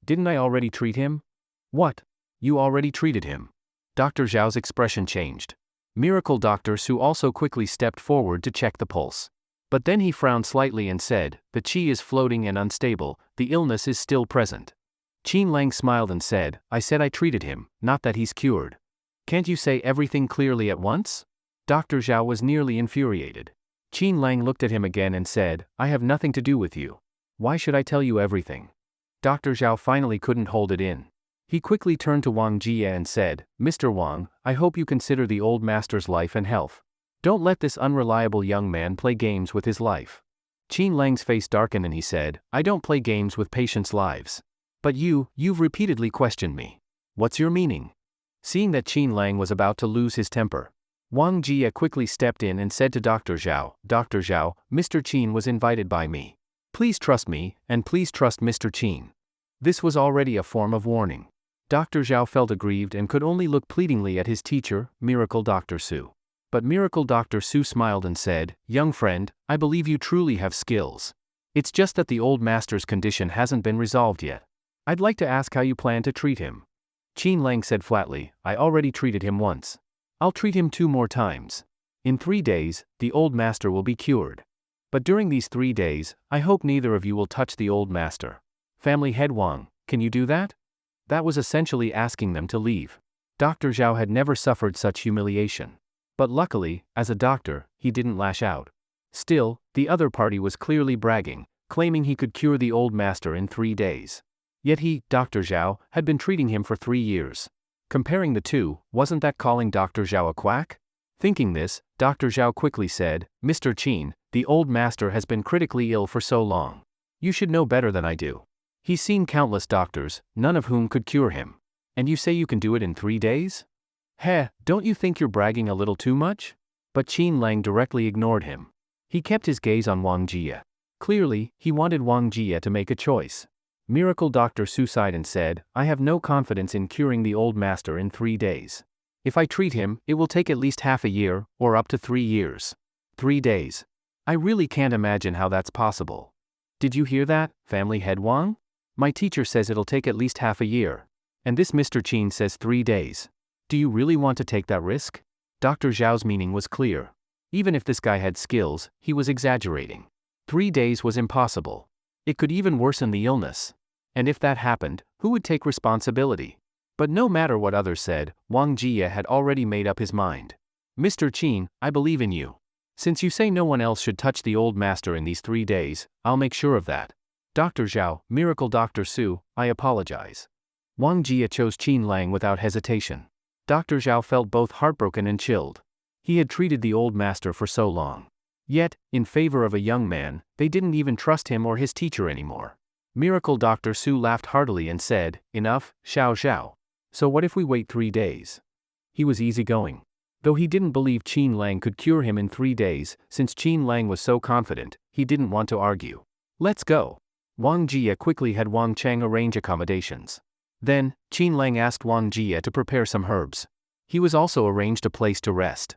Didn't I already treat him? What? You already treated him? Dr. Zhao's expression changed. Miracle Dr. Su also quickly stepped forward to check the pulse. But then he frowned slightly and said, the qi is floating and unstable, the illness is still present. Qin Lang smiled and said, I said I treated him, not that he's cured. Can't you say everything clearly at once? Dr. Zhao was nearly infuriated. Qin Lang looked at him again and said, I have nothing to do with you. Why should I tell you everything? Dr. Zhao finally couldn't hold it in. He quickly turned to Wang Jie and said, Mr. Wang, I hope you consider the old master's life and health. Don't let this unreliable young man play games with his life. Qin Lang's face darkened and he said, I don't play games with patients' lives. But you've repeatedly questioned me. What's your meaning? Seeing that Qin Lang was about to lose his temper, Wang Jie quickly stepped in and said to Dr. Zhao, Dr. Zhao, Mr. Qin was invited by me. Please trust me, and please trust Mr. Qin. This was already a form of warning. Dr. Zhao felt aggrieved and could only look pleadingly at his teacher, Miracle Dr. Su. But Miracle Dr. Su smiled and said, Young friend, I believe you truly have skills. It's just that the old master's condition hasn't been resolved yet. I'd like to ask how you plan to treat him. Qin Lang said flatly, I already treated him once. I'll treat him 2 more times. In 3 days, the old master will be cured. But during these 3 days, I hope neither of you will touch the old master. Family head Wang, can you do that? That was essentially asking them to leave. Dr. Zhao had never suffered such humiliation. But luckily, as a doctor, he didn't lash out. Still, the other party was clearly bragging, claiming he could cure the old master in 3 days. Yet he, Dr. Zhao, had been treating him for 3 years. Comparing the two, wasn't that calling Dr. Zhao a quack? Thinking this, Dr. Zhao quickly said, Mr. Qin, the old master has been critically ill for so long. You should know better than I do. He's seen countless doctors, none of whom could cure him. And you say you can do it in 3 days? Don't you think you're bragging a little too much? But Qin Lang directly ignored him. He kept his gaze on Wang Jie. Clearly, he wanted Wang Jie to make a choice. Miracle Dr. Su sighed and said, I have no confidence in curing the old master in 3 days. If I treat him, it will take at least half a year, or up to 3 years. 3 days. I really can't imagine how that's possible. Did you hear that, family head Wang? My teacher says it'll take at least half a year. And this Mr. Qin says 3 days. Do you really want to take that risk? Dr. Zhao's meaning was clear. Even if this guy had skills, he was exaggerating. 3 days was impossible. It could even worsen the illness. And if that happened, who would take responsibility? But no matter what others said, Wang Jie had already made up his mind. Mr. Qin, I believe in you. Since you say no one else should touch the old master in these 3 days, I'll make sure of that. Dr. Zhao, Miracle Dr. Su, I apologize. Wang Jie chose Qin Lang without hesitation. Dr. Zhao felt both heartbroken and chilled. He had treated the old master for so long. Yet, in favor of a young man, they didn't even trust him or his teacher anymore. Miracle Dr. Su laughed heartily and said, Enough, Xiao Xiao. So what if we wait 3 days? He was easygoing. Though he didn't believe Qin Lang could cure him in 3 days, since Qin Lang was so confident, he didn't want to argue. Let's go. Wang Jie quickly had Wang Chang arrange accommodations. Then, Qin Lang asked Wang Jie to prepare some herbs. He was also arranged a place to rest.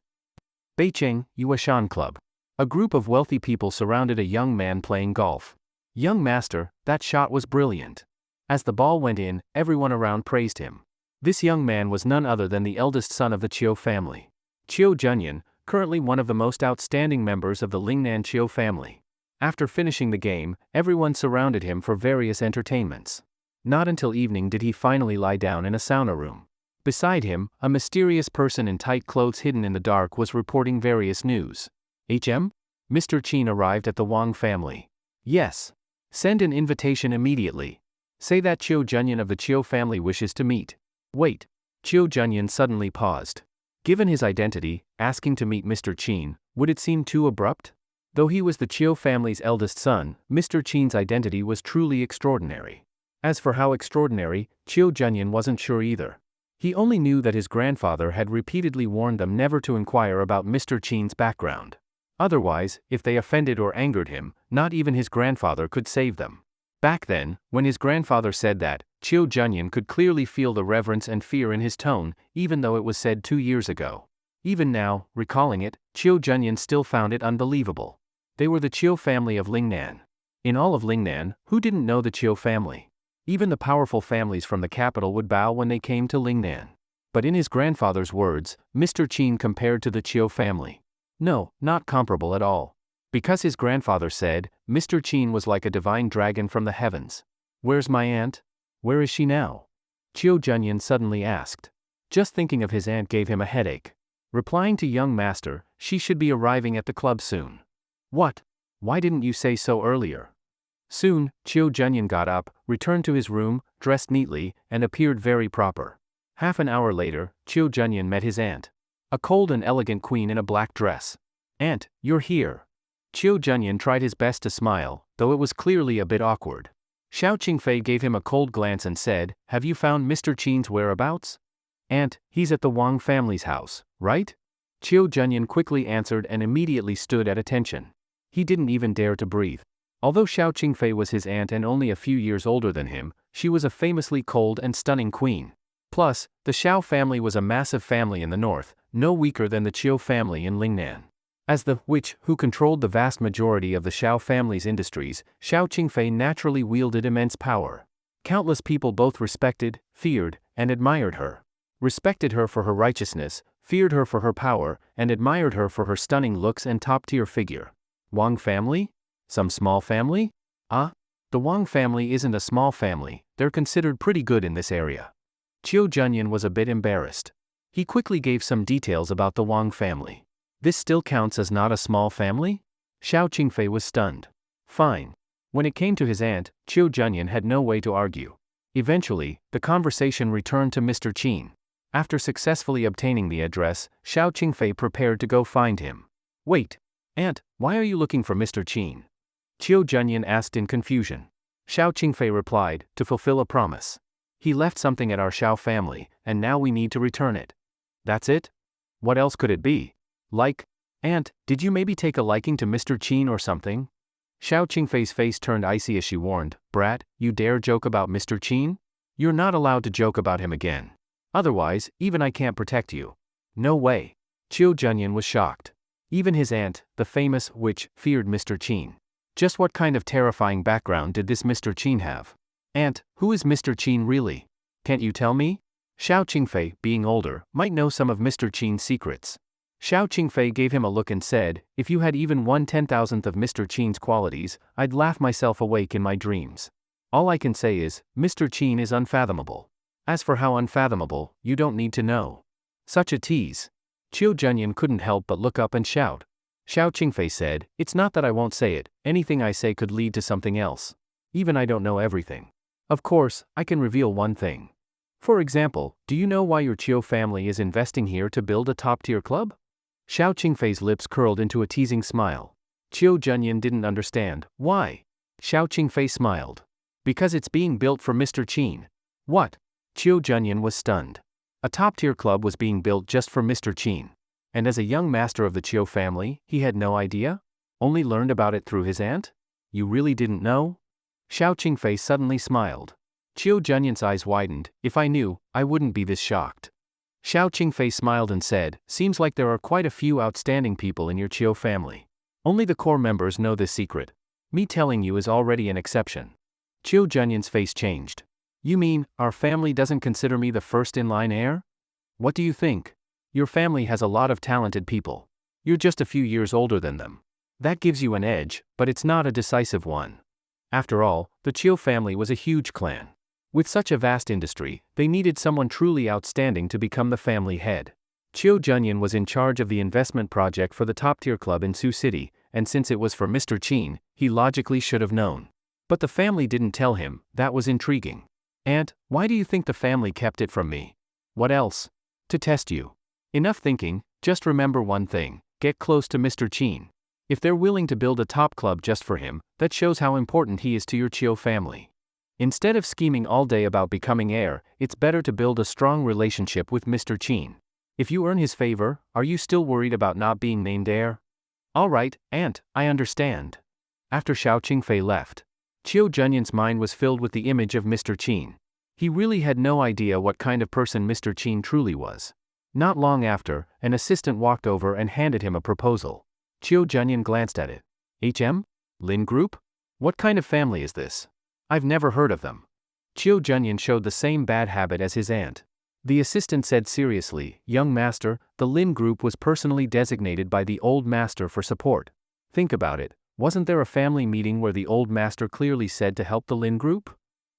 Beicheng, Yuashan Club. A group of wealthy people surrounded a young man playing golf. Young master, that shot was brilliant. As the ball went in, everyone around praised him. This young man was none other than the eldest son of the Qiu family. Qiu Junyan, currently one of the most outstanding members of the Lingnan Qiu family. After finishing the game, everyone surrounded him for various entertainments. Not until evening did he finally lie down in a sauna room. Beside him, a mysterious person in tight clothes hidden in the dark was reporting various news. HM? Mr. Qin arrived at the Wang family. Yes. Send an invitation immediately. Say that Qiu Junyan of the Qiu family wishes to meet. Wait. Qiu Junyan suddenly paused. Given his identity, asking to meet Mr. Qin, would it seem too abrupt? Though he was the Qiu family's eldest son, Mr. Qin's identity was truly extraordinary. As for how extraordinary, Qiu Junyan wasn't sure either. He only knew that his grandfather had repeatedly warned them never to inquire about Mr. Qin's background. Otherwise, if they offended or angered him, not even his grandfather could save them. Back then, when his grandfather said that, Qiu Junyan could clearly feel the reverence and fear in his tone, even though it was said 2 years ago. Even now, recalling it, Qiu Junyan still found it unbelievable. They were the Qiu family of Lingnan. In all of Lingnan, who didn't know the Qiu family? Even the powerful families from the capital would bow when they came to Lingnan. But in his grandfather's words, Mr. Qin compared to the Qiu family. No, not comparable at all. Because his grandfather said, Mr. Qin was like a divine dragon from the heavens. Where's my aunt? Where is she now? Qiu Junyan suddenly asked. Just thinking of his aunt gave him a headache. Replying to young master, she should be arriving at the club soon. What? Why didn't you say so earlier? Soon, Qiu Junyan got up, returned to his room, dressed neatly, and appeared very proper. Half an hour later, Qiu Junyan met his aunt. A cold and elegant queen in a black dress. Aunt, you're here. Qiu Junyan tried his best to smile, though it was clearly a bit awkward. Xiao Qingfei gave him a cold glance and said, Have you found Mr. Qin's whereabouts? Aunt, he's at the Wang family's house, right? Qiu Junyan quickly answered and immediately stood at attention. He didn't even dare to breathe. Although Xiao Qingfei was his aunt and only a few years older than him, she was a famously cold and stunning queen. Plus, the Xiao family was a massive family in the north, no weaker than the Qiu family in Lingnan. As the witch who controlled the vast majority of the Xiao family's industries, Xiao Qingfei naturally wielded immense power. Countless people both respected, feared, and admired her. Respected her for her righteousness, feared her for her power, and admired her for her stunning looks and top-tier figure. Wang family? Some small family? The Wang family isn't a small family, they're considered pretty good in this area. Qiu Junyan was a bit embarrassed. He quickly gave some details about the Wang family. This still counts as not a small family? Xiao Qingfei was stunned. Fine. When it came to his aunt, Qiu Junyan had no way to argue. Eventually, the conversation returned to Mr. Qin. After successfully obtaining the address, Xiao Qingfei prepared to go find him. Wait. Aunt, why are you looking for Mr. Qin? Qiu Junyan asked in confusion. Xiao Qingfei replied, to fulfill a promise. He left something at our Xiao family, and now we need to return it. That's it? What else could it be? Like, Aunt, did you maybe take a liking to Mr. Qin or something? Xiao Qingfei's face turned icy as she warned, "Brat, you dare joke about Mr. Qin? You're not allowed to joke about him again. Otherwise, even I can't protect you." "No way." Qiu Junyan was shocked. Even his aunt, the famous witch, feared Mr. Qin. Just what kind of terrifying background did this Mr. Qin have? "Aunt, who is Mr. Qin really? Can't you tell me?" Xiao Qingfei, being older, might know some of Mr. Qin's secrets. Xiao Qingfei gave him a look and said, "If you had even 1/10,000th of Mr. Qin's qualities, I'd laugh myself awake in my dreams. All I can say is, Mr. Qin is unfathomable. As for how unfathomable, you don't need to know." Such a tease. Qiu Junyan couldn't help but look up and shout. Xiao Qingfei said, "It's not that I won't say it, anything I say could lead to something else. Even I don't know everything. Of course, I can reveal one thing. For example, do you know why your Qiu family is investing here to build a top-tier club?" Xiao Qingfei's lips curled into a teasing smile. Qiu Junyan didn't understand. Why? Xiao Qingfei smiled. "Because it's being built for Mr. Qin." "What?" Qiu Junyan was stunned. A top-tier club was being built just for Mr. Qin. And as a young master of the Qiu family, he had no idea? Only learned about it through his aunt? You really didn't know? Xiao Qingfei suddenly smiled. Qiu Junyan's eyes widened. "If I knew, I wouldn't be this shocked." Xiao Qingfei smiled and said, "Seems like there are quite a few outstanding people in your Qiu family. Only the core members know this secret. Me telling you is already an exception." Qiu Junyan's face changed. "You mean, our family doesn't consider me the first-in-line heir? What do you think? Your family has a lot of talented people. You're just a few years older than them. That gives you an edge, but it's not a decisive one. After all, the Qiu family was a huge clan. With such a vast industry, they needed someone truly outstanding to become the family head. Qiu Junyan was in charge of the investment project for the top-tier club in Sioux City, and since it was for Mr. Qin, he logically should have known. But the family didn't tell him. That was intriguing. "Aunt, why do you think the family kept it from me?" "What else?" "To test you. Enough thinking, just remember one thing, get close to Mr. Qin. If they're willing to build a top club just for him, that shows how important he is to your Qiu family. Instead of scheming all day about becoming heir, it's better to build a strong relationship with Mr. Qin. If you earn his favor, are you still worried about not being named heir?" "All right, aunt, I understand." After Xiao Qingfei left, Qiu Junyan's mind was filled with the image of Mr. Qin. He really had no idea what kind of person Mr. Qin truly was. Not long after, an assistant walked over and handed him a proposal. Qiu Junyan glanced at it. "HM? Lin Group? What kind of family is this? I've never heard of them." Qiu Junyan showed the same bad habit as his aunt. The assistant said seriously, "Young master, the Lin Group was personally designated by the old master for support. Think about it, wasn't there a family meeting where the old master clearly said to help the Lin Group?"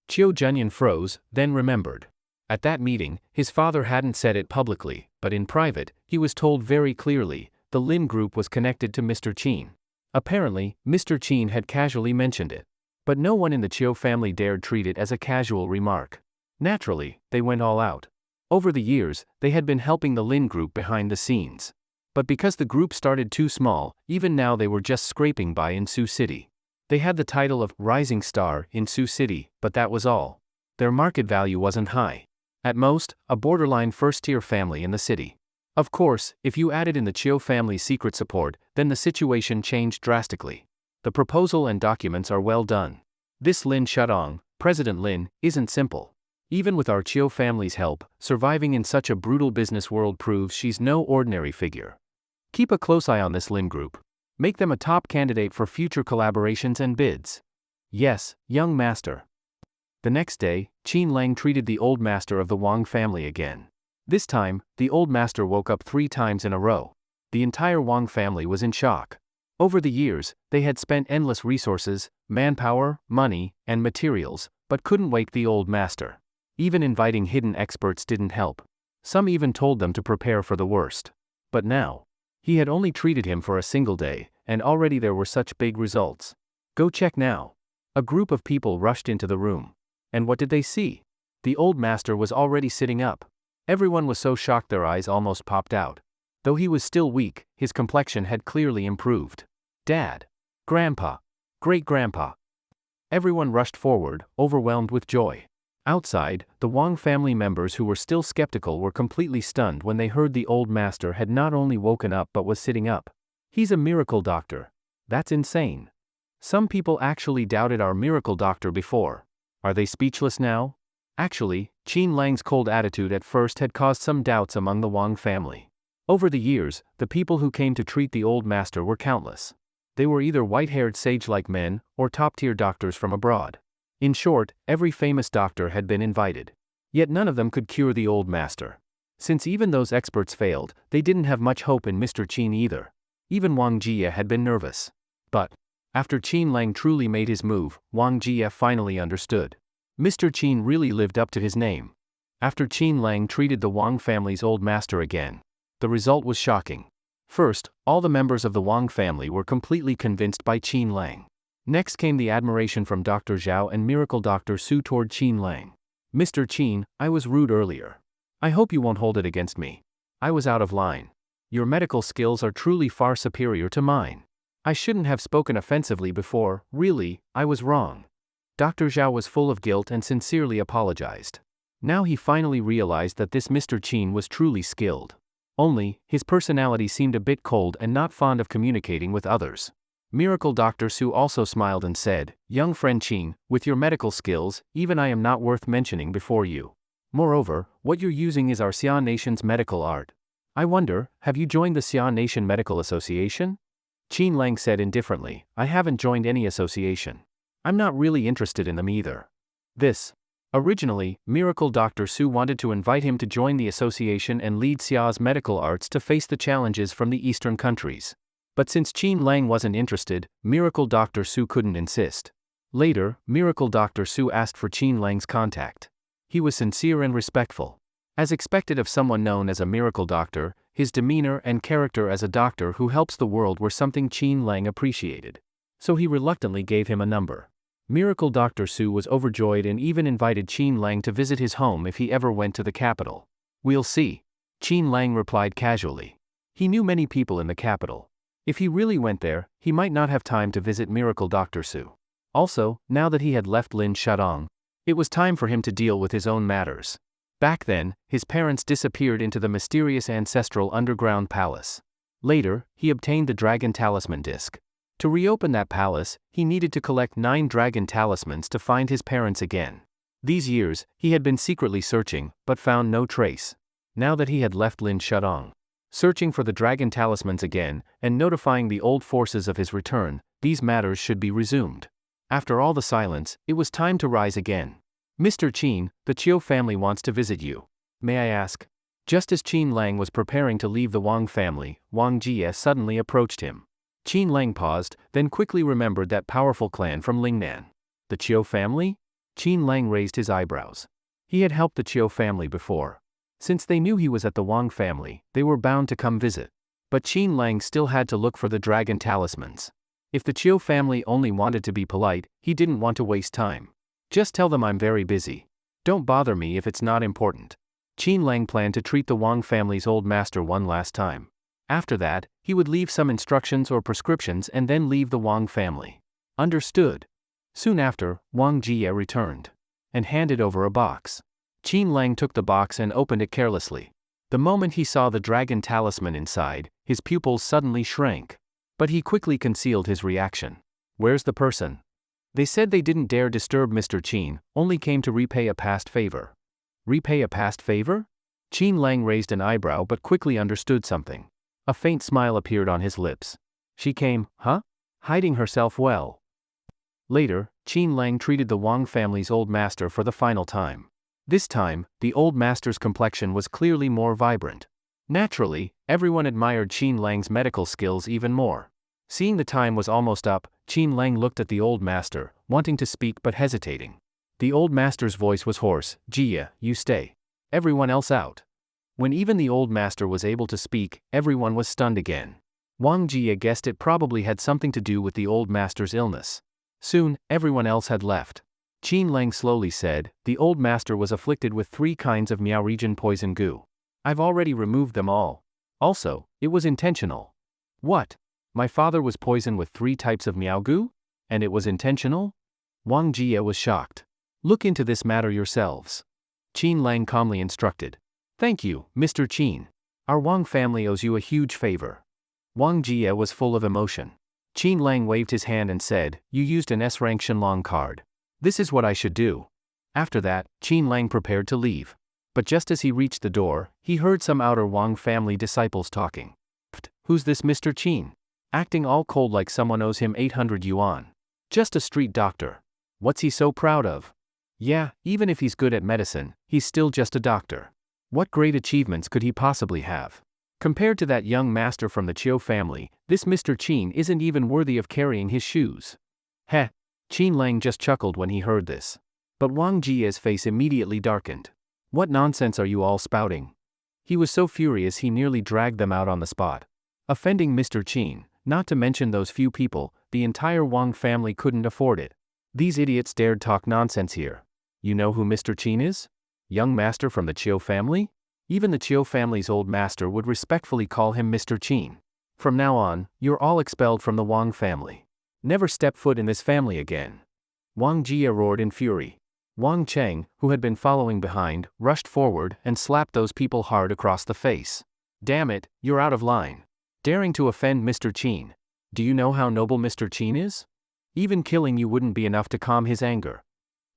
Qiu Junyan froze, then remembered. At that meeting, his father hadn't said it publicly, but in private, he was told very clearly, the Lin Group was connected to Mr. Qin. Apparently, Mr. Qin had casually mentioned it. But no one in the Qiu family dared treat it as a casual remark. Naturally, they went all out. Over the years, they had been helping the Lin Group behind the scenes. But because the group started too small, even now they were just scraping by in Sioux City. They had the title of Rising Star in Sioux City, but that was all. Their market value wasn't high. At most, a borderline first-tier family in the city. Of course, if you added in the Qiu family's secret support, then the situation changed drastically. The proposal and documents are well done. This Lin Shudong, President Lin, isn't simple. Even with our Qiu family's help, surviving in such a brutal business world proves she's no ordinary figure. Keep a close eye on this Lin Group. Make them a top candidate for future collaborations and bids." "Yes, young master." The next day, Qin Lang treated the old master of the Wang family again. This time, the old master woke up 3 times in a row. The entire Wang family was in shock. Over the years, they had spent endless resources, manpower, money, and materials, but couldn't wake the old master. Even inviting hidden experts didn't help. Some even told them to prepare for the worst. But now, he had only treated him for a single day, and already there were such big results. "Go check now." A group of people rushed into the room. And what did they see? The old master was already sitting up. Everyone was so shocked their eyes almost popped out. Though he was still weak, his complexion had clearly improved. "Dad! Grandpa! Great-grandpa!" Everyone rushed forward, overwhelmed with joy. Outside, the Wang family members who were still skeptical were completely stunned when they heard the old master had not only woken up but was sitting up. "He's a miracle doctor. That's insane." Some people actually doubted our miracle doctor before. Are they speechless now? Actually, Qin Lang's cold attitude at first had caused some doubts among the Wang family. Over the years, the people who came to treat the old master were countless. They were either white-haired sage-like men, or top-tier doctors from abroad. In short, every famous doctor had been invited. Yet none of them could cure the old master. Since even those experts failed, they didn't have much hope in Mr. Qin either. Even Wang Jie had been nervous. But after Qin Lang truly made his move, Wang Jie finally understood. Mr. Qin really lived up to his name. After Qin Lang treated the Wang family's old master again, the result was shocking. First, all the members of the Wang family were completely convinced by Qin Lang. Next came the admiration from Dr. Zhao and Miracle Dr. Su toward Qin Lang. Mr. Qin, I was rude earlier. I hope you won't hold it against me. I was out of line. Your medical skills are truly far superior to mine. I shouldn't have spoken offensively before, really, I was wrong. Dr. Zhao was full of guilt and sincerely apologized. Now he finally realized that this Mr. Qin was truly skilled. Only, his personality seemed a bit cold and not fond of communicating with others. Miracle Dr. Su also smiled and said, Young friend Qin, with your medical skills, even I am not worth mentioning before you. Moreover, what you're using is our Xia Nation's medical art. I wonder, have you joined the Xia Nation Medical Association? Qin Lang said indifferently, I haven't joined any association. I'm not really interested in them either. Originally, Miracle Dr. Su wanted to invite him to join the association and lead Xia's medical arts to face the challenges from the eastern countries. But since Qin Lang wasn't interested, Miracle Dr. Su couldn't insist. Later, Miracle Dr. Su asked for Qin Lang's contact. He was sincere and respectful. As expected of someone known as a miracle doctor, his demeanor and character as a doctor who helps the world were something Qin Lang appreciated. So he reluctantly gave him a number. Miracle Dr. Su was overjoyed and even invited Qin Lang to visit his home if he ever went to the capital. We'll see. Qin Lang replied casually. He knew many people in the capital. If he really went there, he might not have time to visit Miracle Dr. Su. Also, now that he had left Lin Shadong, it was time for him to deal with his own matters. Back then, his parents disappeared into the mysterious ancestral underground palace. Later, he obtained the Dragon Talisman Disc. To reopen that palace, he needed to collect 9 dragon talismans to find his parents again. These years, he had been secretly searching, but found no trace. Now that he had left Lin Shadong, searching for the dragon talismans again, and notifying the old forces of his return, these matters should be resumed. After all the silence, it was time to rise again. Mr. Qin, the Chiu family wants to visit you. May I ask? Just as Qin Lang was preparing to leave the Wang family, Wang Jie suddenly approached him. Qin Lang paused, then quickly remembered that powerful clan from Lingnan. The Chiu family? Qin Lang raised his eyebrows. He had helped the Chiu family before. Since they knew he was at the Wang family, they were bound to come visit. But Qin Lang still had to look for the dragon talismans. If the Chiu family only wanted to be polite, he didn't want to waste time. Just tell them I'm very busy. Don't bother me if it's not important. Qin Lang planned to treat the Wang family's old master one last time. After that, he would leave some instructions or prescriptions and then leave the Wang family. Understood. Soon after, Wang Jie returned and handed over a box. Qin Lang took the box and opened it carelessly. The moment he saw the dragon talisman inside, his pupils suddenly shrank. But he quickly concealed his reaction. Where's the person? They said they didn't dare disturb Mr. Qin, only came to repay a past favor. Repay a past favor? Qin Lang raised an eyebrow but quickly understood something. A faint smile appeared on his lips. She came, huh? Hiding herself well. Later, Qin Lang treated the Wang family's old master for the final time. This time, the old master's complexion was clearly more vibrant. Naturally, everyone admired Qin Lang's medical skills even more. Seeing the time was almost up, Qin Lang looked at the old master, wanting to speak but hesitating. The old master's voice was hoarse. Jie, you stay. Everyone else out. When even the old master was able to speak, everyone was stunned again. Wang Jie guessed it probably had something to do with the old master's illness. Soon, everyone else had left. Qin Lang slowly said, the old master was afflicted with 3 kinds of Miao region poison goo. I've already removed them all. Also, it was intentional. What? My father was poisoned with 3 types of Miao goo? And it was intentional? Wang Jie was shocked. Look into this matter yourselves. Qin Lang calmly instructed. Thank you, Mr. Qin. Our Wang family owes you a huge favor. Wang Jie was full of emotion. Qin Lang waved his hand and said, "You used an S-rank Shenlong card. This is what I should do." After that, Qin Lang prepared to leave. But just as he reached the door, he heard some outer Wang family disciples talking. "Pfft, who's this Mr. Qin? Acting all cold like someone owes him 800 yuan. Just a street doctor. What's he so proud of? Yeah, even if he's good at medicine, he's still just a doctor. What great achievements could he possibly have? Compared to that young master from the Chiu family, this Mr. Qin isn't even worthy of carrying his shoes." Heh. Qin Lang just chuckled when he heard this. But Wang Jie's face immediately darkened. "What nonsense are you all spouting?" He was so furious he nearly dragged them out on the spot. Offending Mr. Qin, not to mention those few people, the entire Wang family couldn't afford it. These idiots dared talk nonsense here. You know who Mr. Qin is? Young master from the Chiu family? Even the Chiu family's old master would respectfully call him Mr. Qin. From now on, you're all expelled from the Wang family. Never step foot in this family again. Wang Jie roared in fury. Wang Cheng, who had been following behind, rushed forward and slapped those people hard across the face. Damn it, you're out of line. Daring to offend Mr. Qin. Do you know how noble Mr. Qin is? Even killing you wouldn't be enough to calm his anger.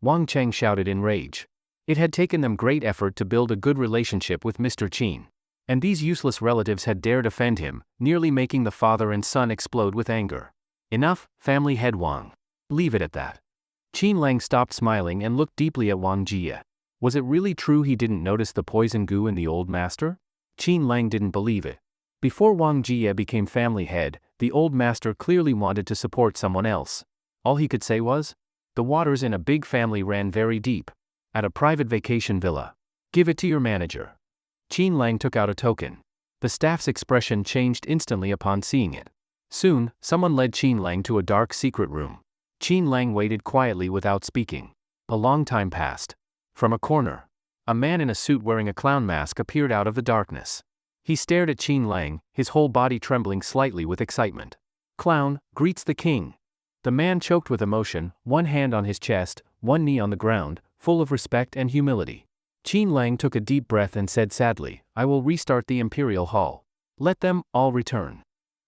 Wang Cheng shouted in rage. It had taken them great effort to build a good relationship with Mr. Qin. And these useless relatives had dared offend him, nearly making the father and son explode with anger. Enough, family head Wang. Leave it at that. Qin Lang stopped smiling and looked deeply at Wang Jie. Was it really true he didn't notice the poison goo in the old master? Qin Lang didn't believe it. Before Wang Jie became family head, the old master clearly wanted to support someone else. All he could say was, "The waters in a big family ran very deep. At a private vacation villa. Give it to your manager." Qin Lang took out a token. The staff's expression changed instantly upon seeing it. Soon, someone led Qin Lang to a dark secret room. Qin Lang waited quietly without speaking. A long time passed. From a corner, a man in a suit wearing a clown mask appeared out of the darkness. He stared at Qin Lang, his whole body trembling slightly with excitement. "Clown, greets the king." The man choked with emotion, one hand on his chest, one knee on the ground, full of respect and humility. Qin Lang took a deep breath and said sadly, "I will restart the Imperial Hall. Let them all return."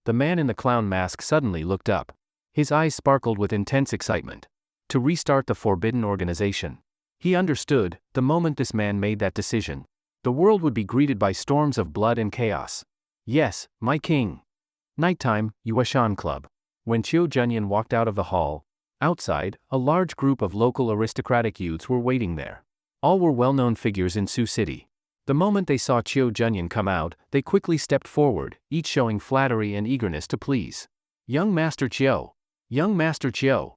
The man in the clown mask suddenly looked up. His eyes sparkled with intense excitement. To restart the forbidden organization. He understood, the moment this man made that decision, the world would be greeted by storms of blood and chaos. "Yes, my king." Nighttime, Yueshan Club. When Chiu Junyan walked out of the hall, outside, a large group of local aristocratic youths were waiting there. All were well-known figures in Sioux City. The moment they saw Chiu Junyan come out, they quickly stepped forward, each showing flattery and eagerness to please. "Young Master Chiu! Young Master Chiu!"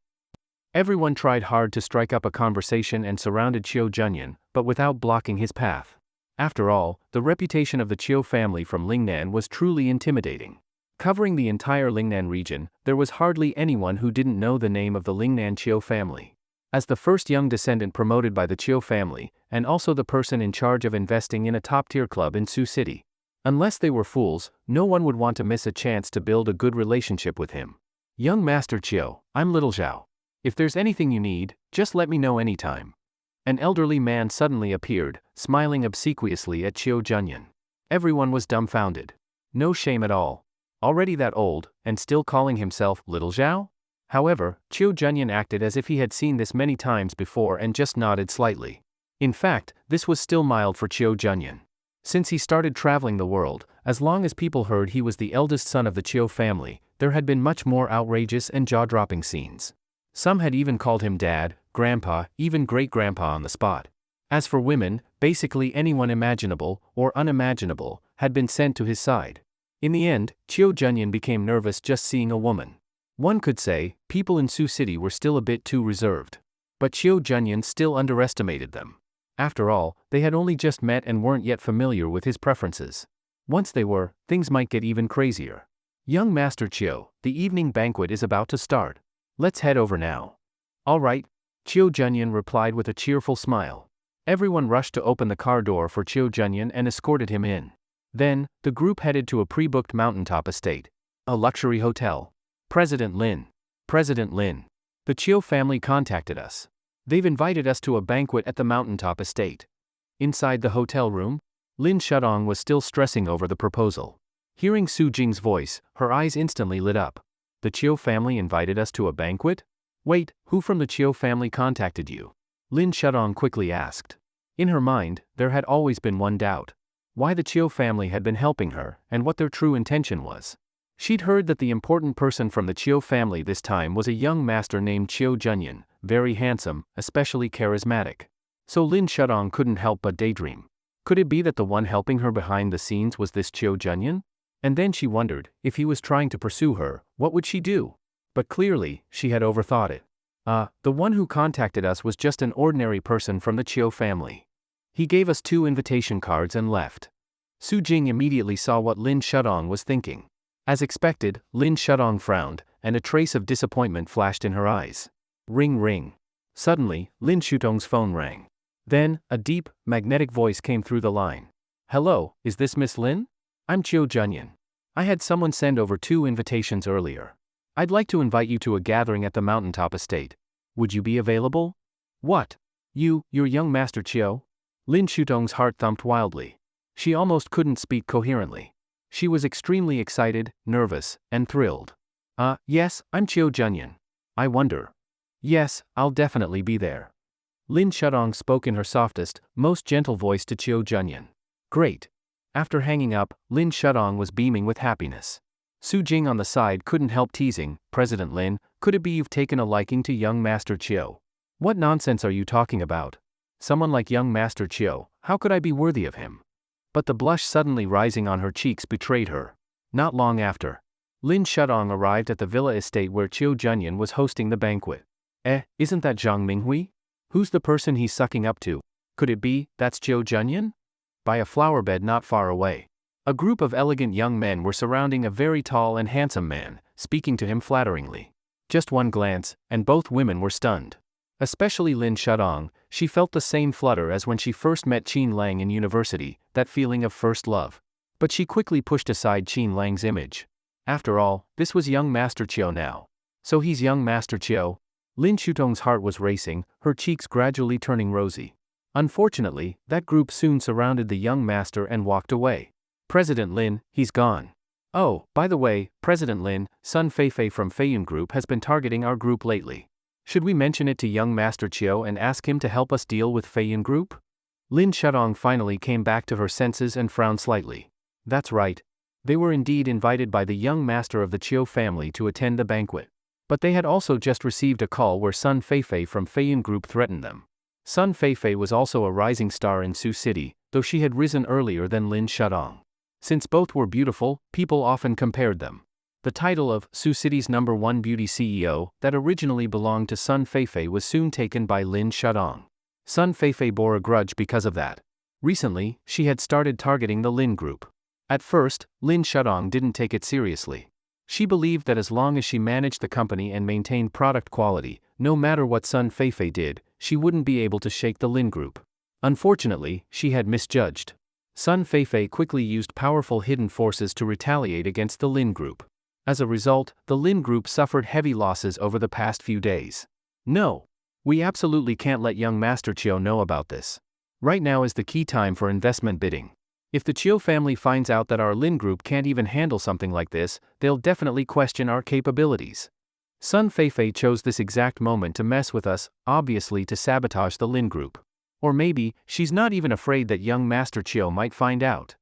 Everyone tried hard to strike up a conversation and surrounded Chiu Junyan, but without blocking his path. After all, the reputation of the Chiu family from Lingnan was truly intimidating. Covering the entire Lingnan region, there was hardly anyone who didn't know the name of the Lingnan Chiu family. As the first young descendant promoted by the Chiu family, and also the person in charge of investing in a top-tier club in Sioux City. Unless they were fools, no one would want to miss a chance to build a good relationship with him. "Young Master Chiu, I'm Little Zhao. If there's anything you need, just let me know anytime." An elderly man suddenly appeared, smiling obsequiously at Chiu Junyan. Everyone was dumbfounded. No shame at all. Already that old, and still calling himself Little Zhao? However, Chiu Junyan acted as if he had seen this many times before and just nodded slightly. In fact, this was still mild for Chiu Junyan. Since he started traveling the world, as long as people heard he was the eldest son of the Chiu family, there had been much more outrageous and jaw-dropping scenes. Some had even called him dad, grandpa, even great-grandpa on the spot. As for women, basically anyone imaginable, or unimaginable, had been sent to his side. In the end, Chiu Junyan became nervous just seeing a woman. One could say, people in Sioux City were still a bit too reserved. But Chiu Junyan still underestimated them. After all, they had only just met and weren't yet familiar with his preferences. Once they were, things might get even crazier. "Young Master Chiu, the evening banquet is about to start. Let's head over now." "All right," Chiu Junyan replied with a cheerful smile. Everyone rushed to open the car door for Chiu Junyan and escorted him in. Then, the group headed to a pre-booked mountaintop estate. A luxury hotel. President Lin. President Lin. The Chiu family contacted us. They've invited us to a banquet at the mountaintop estate. Inside the hotel room, Lin Shudong was still stressing over the proposal. Hearing Su Jing's voice, her eyes instantly lit up. The Chiu family invited us to a banquet? Wait, who from the Chiu family contacted you? Lin Shudong quickly asked. In her mind, there had always been one doubt. Why the Chiu family had been helping her, and what their true intention was. She'd heard that the important person from the Chiu family this time was a young master named Chiu Junyan, very handsome, especially charismatic. So Lin Shudong couldn't help but daydream. Could it be that the one helping her behind the scenes was this Chiu Junyan? And then she wondered, if he was trying to pursue her, what would she do? But clearly, she had overthought it. The one who contacted us was just an ordinary person from the Chiu family. He gave us 2 invitation cards and left. Su Jing immediately saw what Lin Shudong was thinking. As expected, Lin Shudong frowned, and a trace of disappointment flashed in her eyes. Ring ring. Suddenly, Lin Shudong's phone rang. Then, a deep, magnetic voice came through the line. Hello, is this Miss Lin? I'm Chiu Junyan. I had someone send over 2 invitations earlier. I'd like to invite you to a gathering at the mountaintop estate. Would you be available? What? You're young Master Chiu? Lin Shudong's heart thumped wildly. She almost couldn't speak coherently. She was extremely excited, nervous, and thrilled. Yes, I'm Chiu Junyan. I wonder. Yes, I'll definitely be there. Lin Shudong spoke in her softest, most gentle voice to Chiu Junyan. Great. After hanging up, Lin Shudong was beaming with happiness. Su Jing on the side couldn't help teasing, President Lin, could it be you've taken a liking to young Master Chiu? What nonsense are you talking about? Someone like young Master Chiu, how could I be worthy of him? But the blush suddenly rising on her cheeks betrayed her. Not long after, Lin Shudong arrived at the villa estate where Chiu Junyan was hosting the banquet. Isn't that Zhang Minghui? Who's the person he's sucking up to? Could it be, that's Chiu Junyan? By a flower bed not far away, a group of elegant young men were surrounding a very tall and handsome man, speaking to him flatteringly. Just one glance, and both women were stunned. Especially Lin Shudong, she felt the same flutter as when she first met Qin Lang in university, that feeling of first love. But she quickly pushed aside Qin Lang's image. After all, this was young Master Chiu now. So he's young Master Chiu? Lin Shudong's heart was racing, her cheeks gradually turning rosy. Unfortunately, that group soon surrounded the young master and walked away. President Lin, he's gone. Oh, by the way, President Lin, Sun Feifei from Feiyun Group has been targeting our group lately. Should we mention it to young Master Chiu and ask him to help us deal with Feiyun Group? Lin Shudong finally came back to her senses and frowned slightly. That's right. They were indeed invited by the young master of the Chiu family to attend the banquet. But they had also just received a call where Sun Feifei from Feiyun Group threatened them. Sun Feifei was also a rising star in Sioux City, though she had risen earlier than Lin Shudong. Since both were beautiful, people often compared them. The title of Sioux City's #1 beauty CEO, that originally belonged to Sun Feifei, was soon taken by Lin Shudong. Sun Feifei bore a grudge because of that. Recently, she had started targeting the Lin Group. At first, Lin Shudong didn't take it seriously. She believed that as long as she managed the company and maintained product quality, no matter what Sun Feifei did, she wouldn't be able to shake the Lin Group. Unfortunately, she had misjudged. Sun Feifei quickly used powerful hidden forces to retaliate against the Lin Group. As a result, the Lin Group suffered heavy losses over the past few days. No. We absolutely can't let young Master Chiu know about this. Right now is the key time for investment bidding. If the Chiu family finds out that our Lin Group can't even handle something like this, they'll definitely question our capabilities. Sun Feifei chose this exact moment to mess with us, obviously to sabotage the Lin Group. Or maybe, she's not even afraid that young Master Chiu might find out.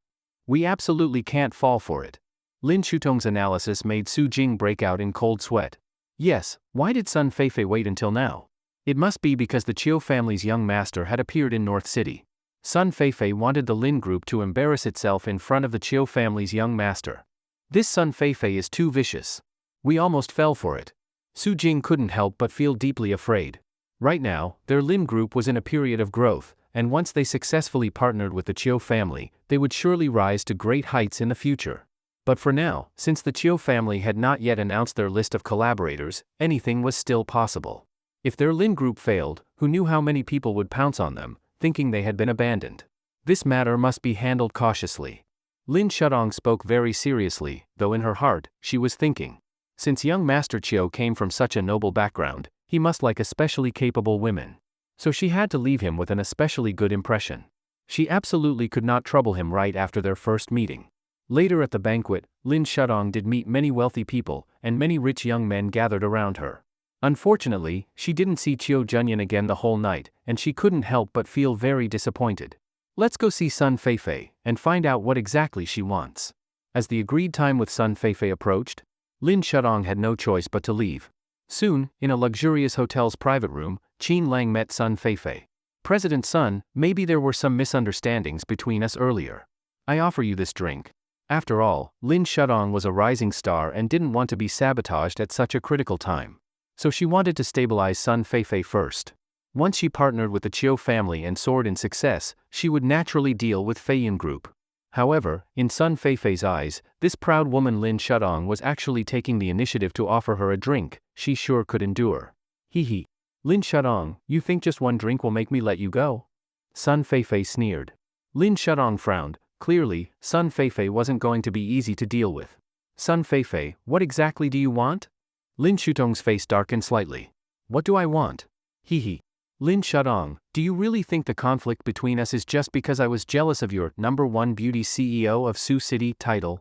We absolutely can't fall for it. Lin Shudong's analysis made Su Jing break out in cold sweat. Yes, why did Sun Feifei wait until now? It must be because the Chiu family's young master had appeared in North City. Sun Feifei wanted the Lin Group to embarrass itself in front of the Chiu family's young master. This Sun Feifei is too vicious. We almost fell for it. Su Jing couldn't help but feel deeply afraid. Right now, their Lin Group was in a period of growth, and once they successfully partnered with the Chiu family, they would surely rise to great heights in the future. But for now, since the Chiu family had not yet announced their list of collaborators, anything was still possible. If their Lin Group failed, who knew how many people would pounce on them, thinking they had been abandoned. This matter must be handled cautiously. Lin Shudong spoke very seriously, though in her heart, she was thinking. Since young Master Chiu came from such a noble background, he must like especially capable women. So she had to leave him with an especially good impression. She absolutely could not trouble him right after their first meeting. Later at the banquet, Lin Shudong did meet many wealthy people, and many rich young men gathered around her. Unfortunately, she didn't see Chiu Junyan again the whole night, and she couldn't help but feel very disappointed. Let's go see Sun Feifei and find out what exactly she wants. As the agreed time with Sun Feifei approached, Lin Shudong had no choice but to leave. Soon, in a luxurious hotel's private room, Qin Lang met Sun Feifei. President Sun, maybe there were some misunderstandings between us earlier. I offer you this drink. After all, Lin Shudong was a rising star and didn't want to be sabotaged at such a critical time. So she wanted to stabilize Sun Feifei first. Once she partnered with the Chiu family and soared in success, she would naturally deal with Feiyin Group. However, in Sun Feifei's eyes, this proud woman Lin Shudong was actually taking the initiative to offer her a drink she sure could endure. Hee. Lin Shudong, you think just one drink will make me let you go? Sun Feifei sneered. Lin Shudong frowned. Clearly, Sun Feifei wasn't going to be easy to deal with. Sun Feifei, what exactly do you want? Lin Shudong's face darkened slightly. What do I want? Hee. Lin Shudong, do you really think the conflict between us is just because I was jealous of your #1 beauty CEO of Sioux City title?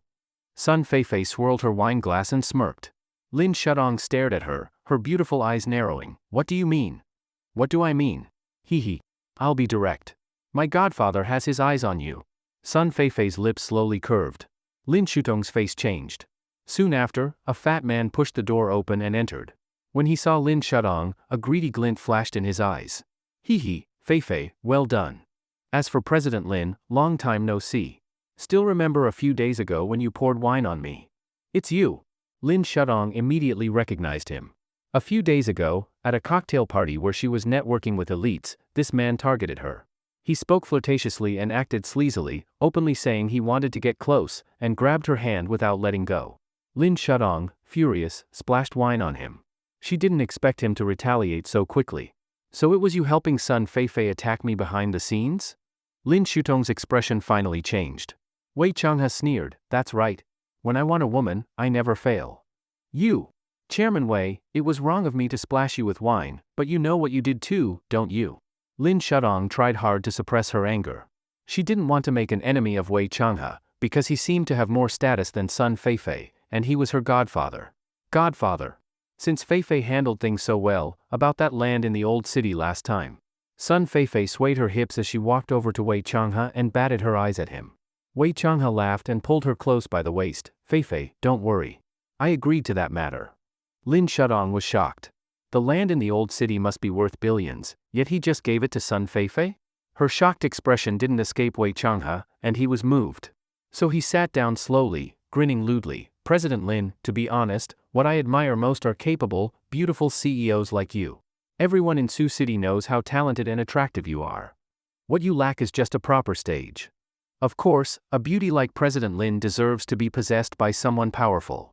Sun Feifei swirled her wine glass and smirked. Lin Shudong stared at her, her beautiful eyes narrowing. What do you mean? What do I mean? Hee. I'll be direct. My godfather has his eyes on you. Sun Feifei's lips slowly curved. Lin Shudong's face changed. Soon after, a fat man pushed the door open and entered. When he saw Lin Shudong, a greedy glint flashed in his eyes. Hee, Feifei, well done. As for President Lin, long time no see. Still remember a few days ago when you poured wine on me? It's you. Lin Shudong immediately recognized him. A few days ago, at a cocktail party where she was networking with elites, this man targeted her. He spoke flirtatiously and acted sleazily, openly saying he wanted to get close, and grabbed her hand without letting go. Lin Shudong, furious, splashed wine on him. She didn't expect him to retaliate so quickly. So it was you helping Sun Feifei attack me behind the scenes? Lin Shudong's expression finally changed. Wei Changhe sneered, that's right. When I want a woman, I never fail. You. Chairman Wei, it was wrong of me to splash you with wine, but you know what you did too, don't you? Lin Shudong tried hard to suppress her anger. She didn't want to make an enemy of Wei Changhe, because he seemed to have more status than Sun Feifei, and he was her godfather. Godfather. Since Feifei handled things so well, about that land in the old city last time. Sun Feifei swayed her hips as she walked over to Wei Changhe and batted her eyes at him. Wei Changhe laughed and pulled her close by the waist. Feifei, don't worry. I agreed to that matter. Lin Shudong was shocked. The land in the old city must be worth billions, yet he just gave it to Sun Feifei? Her shocked expression didn't escape Wei Changhe, and he was moved. So he sat down slowly, grinning lewdly. President Lin, to be honest, what I admire most are capable, beautiful CEOs like you. Everyone in Sioux City knows how talented and attractive you are. What you lack is just a proper stage. Of course, a beauty like President Lin deserves to be possessed by someone powerful.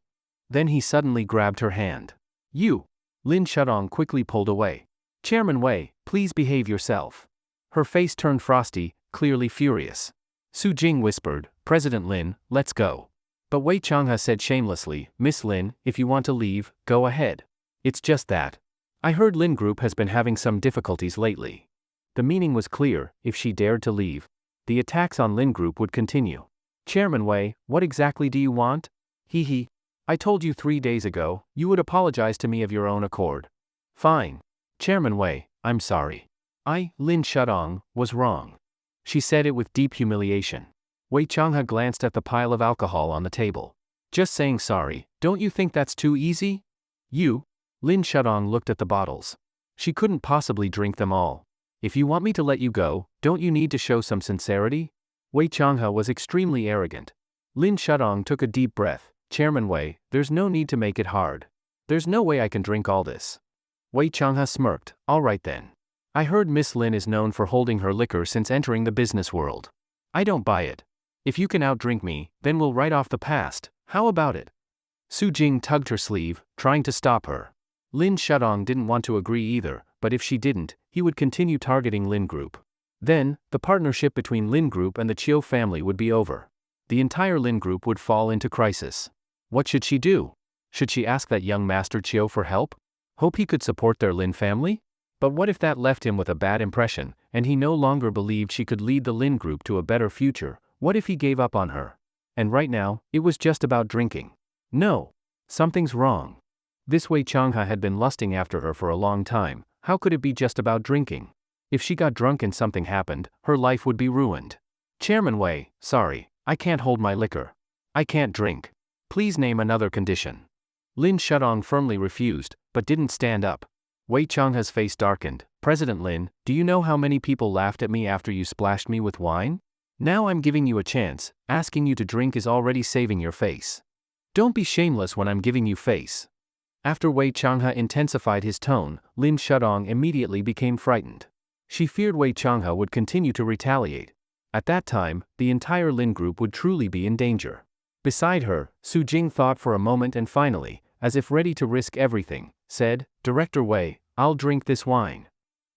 Then he suddenly grabbed her hand. You. Lin Shudong quickly pulled away. Chairman Wei, please behave yourself. Her face turned frosty, clearly furious. Su Jing whispered, President Lin, let's go. But Wei Changhe said shamelessly, Miss Lin, if you want to leave, go ahead. It's just that. I heard Lin Group has been having some difficulties lately. The meaning was clear, if she dared to leave, the attacks on Lin Group would continue. Chairman Wei, what exactly do you want? Hee. I told you 3 days ago, you would apologize to me of your own accord. Fine. Chairman Wei, I'm sorry. Lin Shudong, was wrong. She said it with deep humiliation. Wei Changhe glanced at the pile of alcohol on the table. Just saying sorry, don't you think that's too easy? You? Lin Shudong looked at the bottles. She couldn't possibly drink them all. If you want me to let you go, don't you need to show some sincerity? Wei Changhe was extremely arrogant. Lin Shudong took a deep breath. Chairman Wei, there's no need to make it hard. There's no way I can drink all this. Wei Changhe smirked. All right then. I heard Miss Lin is known for holding her liquor since entering the business world. I don't buy it. If you can outdrink me, then we'll write off the past. How about it? Su Jing tugged her sleeve, trying to stop her. Lin Shudong didn't want to agree either, but if she didn't, he would continue targeting Lin Group. Then, the partnership between Lin Group and the Chiu family would be over. The entire Lin Group would fall into crisis. What should she do? Should she ask that young Master Chiu for help? Hope he could support their Lin family? But what if that left him with a bad impression, and he no longer believed she could lead the Lin Group to a better future? What if he gave up on her? And right now, it was just about drinking. No. Something's wrong. This Wei Changha had been lusting after her for a long time. How could it be just about drinking? If she got drunk and something happened, her life would be ruined. Chairman Wei, sorry, I can't hold my liquor. I can't drink. Please name another condition. Lin Shudong firmly refused, but didn't stand up. Wei Changha's face darkened. President Lin, do you know how many people laughed at me after you splashed me with wine? Now I'm giving you a chance. Asking you to drink is already saving your face. Don't be shameless when I'm giving you face. After Wei Changha intensified his tone, Lin Shudong immediately became frightened. She feared Wei Changha would continue to retaliate. At that time, the entire Lin group would truly be in danger. Beside her, Su Jing thought for a moment and finally, as if ready to risk everything, said, Director Wei, I'll drink this wine.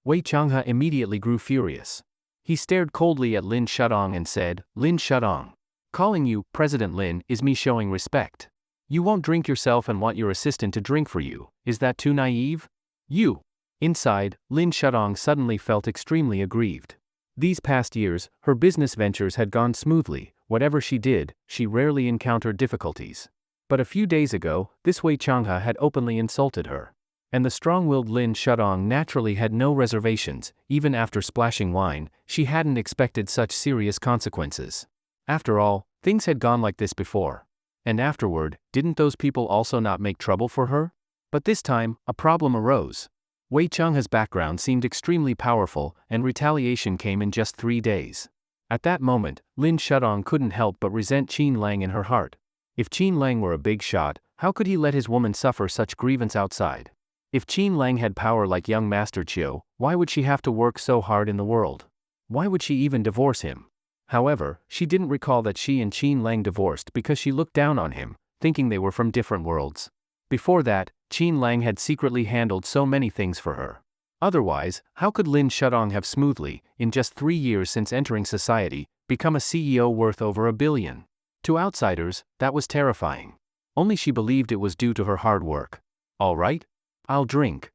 Wei Changha immediately grew furious. He stared coldly at Lin Shudong and said, Lin Shudong. Calling you President Lin is me showing respect. You won't drink yourself and want your assistant to drink for you, is that too naive? You. Inside, Lin Shudong suddenly felt extremely aggrieved. These past years, her business ventures had gone smoothly. Whatever she did, she rarely encountered difficulties. But a few days ago, this Wei Changha had openly insulted her. And the strong-willed Lin Shudong naturally had no reservations. Even after splashing wine, she hadn't expected such serious consequences. After all, things had gone like this before. And afterward, didn't those people also not make trouble for her? But this time, a problem arose. Wei Changha's background seemed extremely powerful, and retaliation came in just 3 days. At that moment, Lin Shudong couldn't help but resent Qin Lang in her heart. If Qin Lang were a big shot, how could he let his woman suffer such grievance outside? If Qin Lang had power like young Master Chiu, why would she have to work so hard in the world? Why would she even divorce him? However, she didn't recall that she and Qin Lang divorced because she looked down on him, thinking they were from different worlds. Before that, Qin Lang had secretly handled so many things for her. Otherwise, how could Lin Shudong have smoothly, in just 3 years since entering society, become a CEO worth over $1 billion? To outsiders, that was terrifying. Only she believed it was due to her hard work. All right. I'll drink.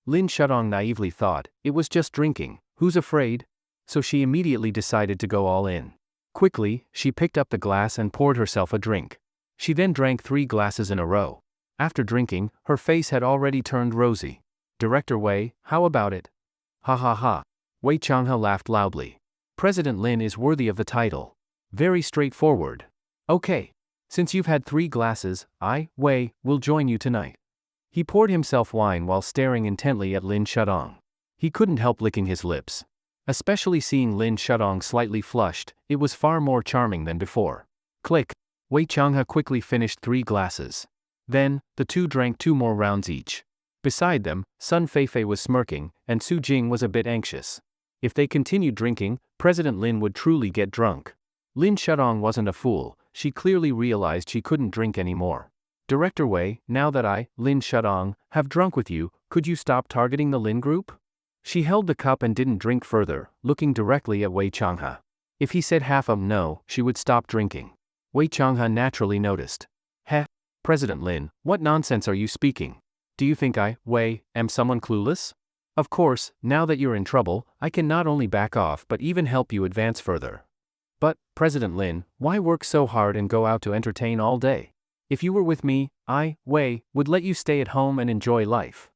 Lin Shudong naively thought, it was just drinking, who's afraid? So she immediately decided to go all in. Quickly, she picked up the glass and poured herself a drink. She then drank 3 glasses in a row. After drinking, her face had already turned rosy. Director Wei, how about it? Ha ha ha. Wei Changha laughed loudly. President Lin is worthy of the title. Very straightforward. Okay. Since you've had 3 glasses, I, Wei, will join you tonight. He poured himself wine while staring intently at Lin Shudong. He couldn't help licking his lips. Especially seeing Lin Shudong slightly flushed, it was far more charming than before. Click. Wei Changha quickly finished 3 glasses. Then, the two drank 2 more rounds each. Beside them, Sun Feifei was smirking, and Su Jing was a bit anxious. If they continued drinking, President Lin would truly get drunk. Lin Shudong wasn't a fool. She clearly realized she couldn't drink anymore. Director Wei, now that I, Lin Shudong, have drunk with you, could you stop targeting the Lin group? She held the cup and didn't drink further, looking directly at Wei Changha. If he said half of no, she would stop drinking. Wei Changha naturally noticed. Heh, President Lin, what nonsense are you speaking? Do you think I, Wei, am someone clueless? Of course, now that you're in trouble, I can not only back off but even help you advance further. But, President Lin, why work so hard and go out to entertain all day? If you were with me, I, Wei, would let you stay at home and enjoy life.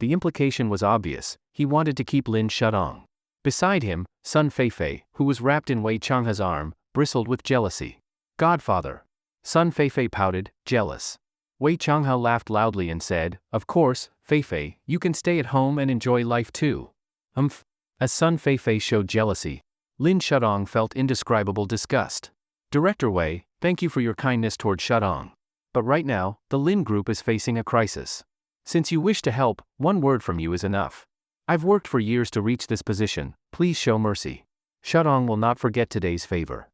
The implication was obvious. He wanted to keep Lin Shudong. Beside him, Sun Feifei, who was wrapped in Wei Changha's arm, bristled with jealousy. Godfather. Sun Feifei pouted, jealous. Wei Changha laughed loudly and said, Of course, Feifei, you can stay at home and enjoy life too. Umph. As Sun Feifei showed jealousy, Lin Shudong felt indescribable disgust. Director Wei, thank you for your kindness toward Shudong. But right now, the Lin group is facing a crisis. Since you wish to help, one word from you is enough. I've worked for years to reach this position, please show mercy. Shudong will not forget today's favor.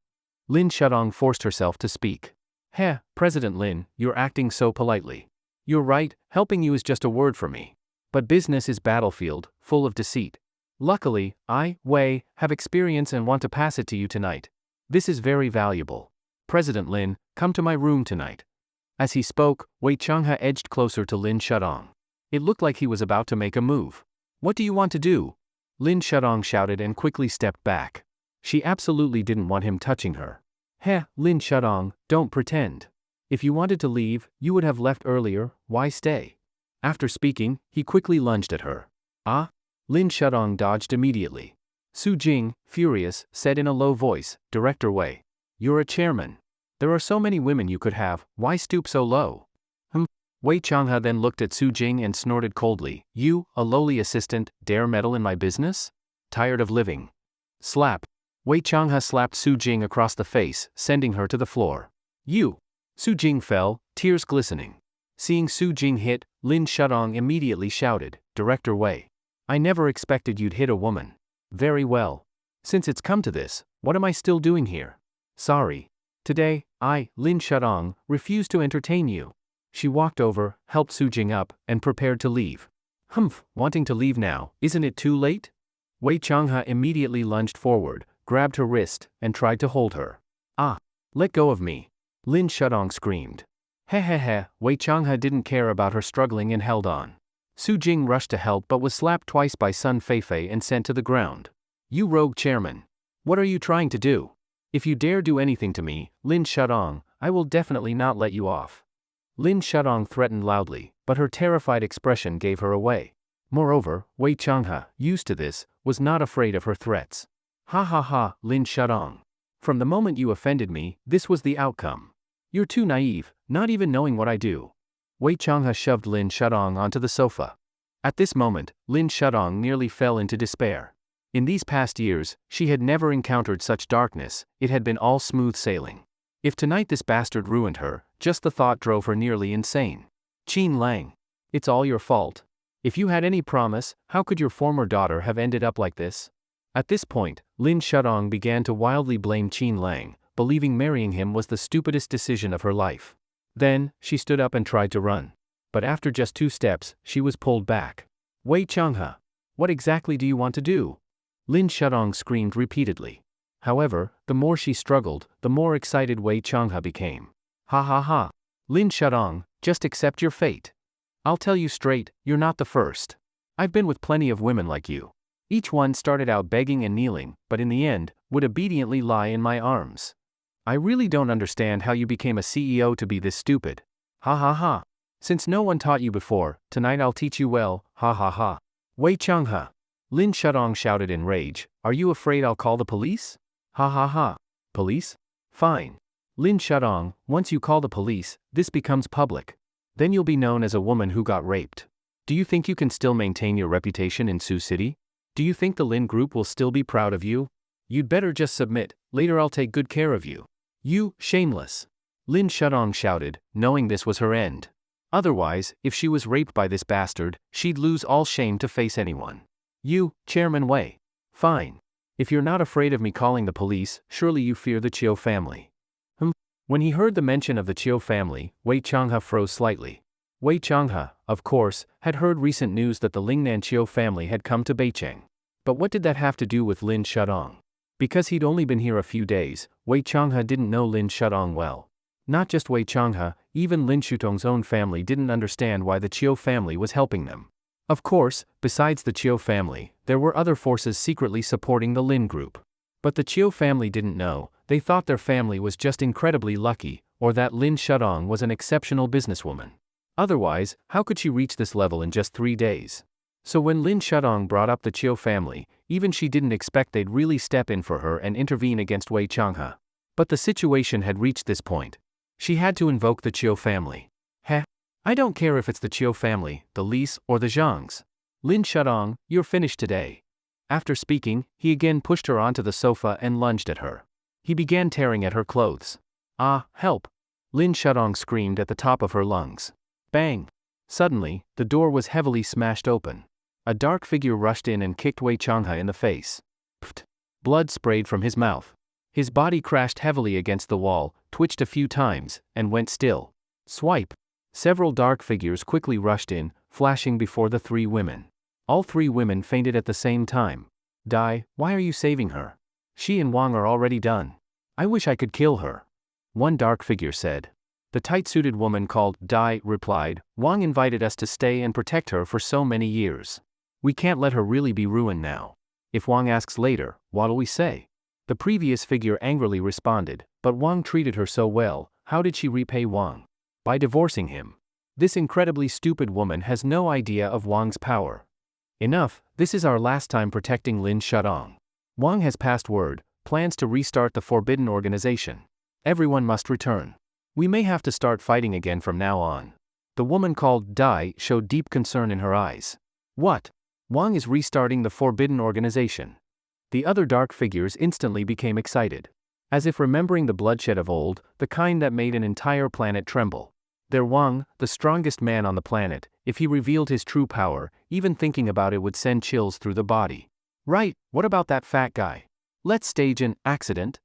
Lin Shudong forced herself to speak. Heh, President Lin, you're acting so politely. You're right, helping you is just a word for me. But business is battlefield, full of deceit. Luckily, I, Wei, have experience and want to pass it to you tonight. This is very valuable. President Lin, come to my room tonight. As he spoke, Wei Changha edged closer to Lin Shudong. It looked like he was about to make a move. What do you want to do? Lin Shudong shouted and quickly stepped back. She absolutely didn't want him touching her. Heh, Lin Shudong, don't pretend. If you wanted to leave, you would have left earlier, why stay? After speaking, he quickly lunged at her. Ah? Lin Shudong dodged immediately. Su Jing, furious, said in a low voice, Director Wei. You're a chairman. There are so many women you could have, why stoop so low? Wei Changhe then looked at Su Jing and snorted coldly, You, a lowly assistant, dare meddle in my business? Tired of living? Slap. Wei Changhe slapped Su Jing across the face, sending her to the floor. You! Su Jing fell, tears glistening. Seeing Su Jing hit, Lin Shudong immediately shouted, Director Wei. I never expected you'd hit a woman. Very well. Since it's come to this, what am I still doing here? Sorry. Today, I, Lin Shudong, refuse to entertain you. She walked over, helped Su Jing up, and prepared to leave. Humph, wanting to leave now, isn't it too late? Wei Changhe immediately lunged forward, grabbed her wrist, and tried to hold her. Ah! Let go of me! Lin Shudong screamed. Heh, Wei Changhe didn't care about her struggling and held on. Su Jing rushed to help but was slapped twice by Sun Feifei and sent to the ground. You rogue chairman! What are you trying to do? If you dare do anything to me, Lin Shudong, I will definitely not let you off. Lin Shudong threatened loudly, but her terrified expression gave her away. Moreover, Wei Changhe, used to this, was not afraid of her threats. Ha, Lin Shudong. From the moment you offended me, this was the outcome. You're too naive, not even knowing what I do. Wei Changhe shoved Lin Shudong onto the sofa. At this moment, Lin Shudong nearly fell into despair. In these past years, she had never encountered such darkness, it had been all smooth sailing. If tonight this bastard ruined her, just the thought drove her nearly insane. Qin Lang. It's all your fault. If you had any promise, how could your former daughter have ended up like this? At this point, Lin Shudong began to wildly blame Qin Lang, believing marrying him was the stupidest decision of her life. Then, she stood up and tried to run. But after just 2 steps, she was pulled back. Wei Changhe. What exactly do you want to do? Lin Shudong screamed repeatedly. However, the more she struggled, the more excited Wei Changhe became. Ha. Lin Shudong, just accept your fate. I'll tell you straight, you're not the first. I've been with plenty of women like you. Each one started out begging and kneeling, but in the end, would obediently lie in my arms. I really don't understand how you became a CEO to be this stupid. Ha. Since no one taught you before, tonight I'll teach you well, ha. Wei Changhe. Lin Shudong shouted in rage, Are you afraid I'll call the police? Ha. Police? Fine. Lin Shudong, once you call the police, this becomes public. Then you'll be known as a woman who got raped. Do you think you can still maintain your reputation in Sioux City? Do you think the Lin Group will still be proud of you? You'd better just submit, later I'll take good care of you. You, shameless. Lin Shudong shouted, knowing this was her end. Otherwise, if she was raped by this bastard, she'd lose all shame to face anyone. You, Chairman Wei. Fine. If you're not afraid of me calling the police, surely you fear the Chiu family. When he heard the mention of the Chiu family, Wei Changhe froze slightly. Wei Changhe, of course, had heard recent news that the Lingnan Chiu family had come to Beicheng. But what did that have to do with Lin Shudong? Because he'd only been here a few days, Wei Changhe didn't know Lin Shudong well. Not just Wei Changhe, even Lin Shutong's own family didn't understand why the Chiu family was helping them. Of course, besides the Chiu family, there were other forces secretly supporting the Lin Group. But the Chiu family didn't know, they thought their family was just incredibly lucky, or that Lin Shudong was an exceptional businesswoman. Otherwise, how could she reach this level in just 3 days? So when Lin Shudong brought up the Chiu family, even she didn't expect they'd really step in for her and intervene against Wei Changhe. But the situation had reached this point. She had to invoke the Chiu family. I don't care if it's the Chiu family, the Lis, or the Zhangs. Lin Shudong, you're finished today. After speaking, he again pushed her onto the sofa and lunged at her. He began tearing at her clothes. Ah, help! Lin Shudong screamed at the top of her lungs. Bang! Suddenly, the door was heavily smashed open. A dark figure rushed in and kicked Wei Changhe in the face. Pfft! Blood sprayed from his mouth. His body crashed heavily against the wall, twitched a few times, and went still. Swipe! Several dark figures quickly rushed in, flashing before the 3 women. All 3 women fainted at the same time. Dai, why are you saving her? She and Wang are already done. I wish I could kill her. One dark figure said. The tight-suited woman called Dai replied, Wang invited us to stay and protect her for so many years. We can't let her really be ruined now. If Wang asks later, what'll we say? The previous figure angrily responded, but Wang treated her so well, how did she repay Wang? By divorcing him. This incredibly stupid woman has no idea of Wang's power. Enough, this is our last time protecting Lin Shudong. Wang has passed word, plans to restart the forbidden organization. Everyone must return. We may have to start fighting again from now on. The woman called Dai showed deep concern in her eyes. What? Wang is restarting the forbidden organization. The other dark figures instantly became excited. As if remembering the bloodshed of old, the kind that made an entire planet tremble. Their Wang, the strongest man on the planet, if he revealed his true power, even thinking about it would send chills through the body. Right, what about that fat guy? Let's stage an accident.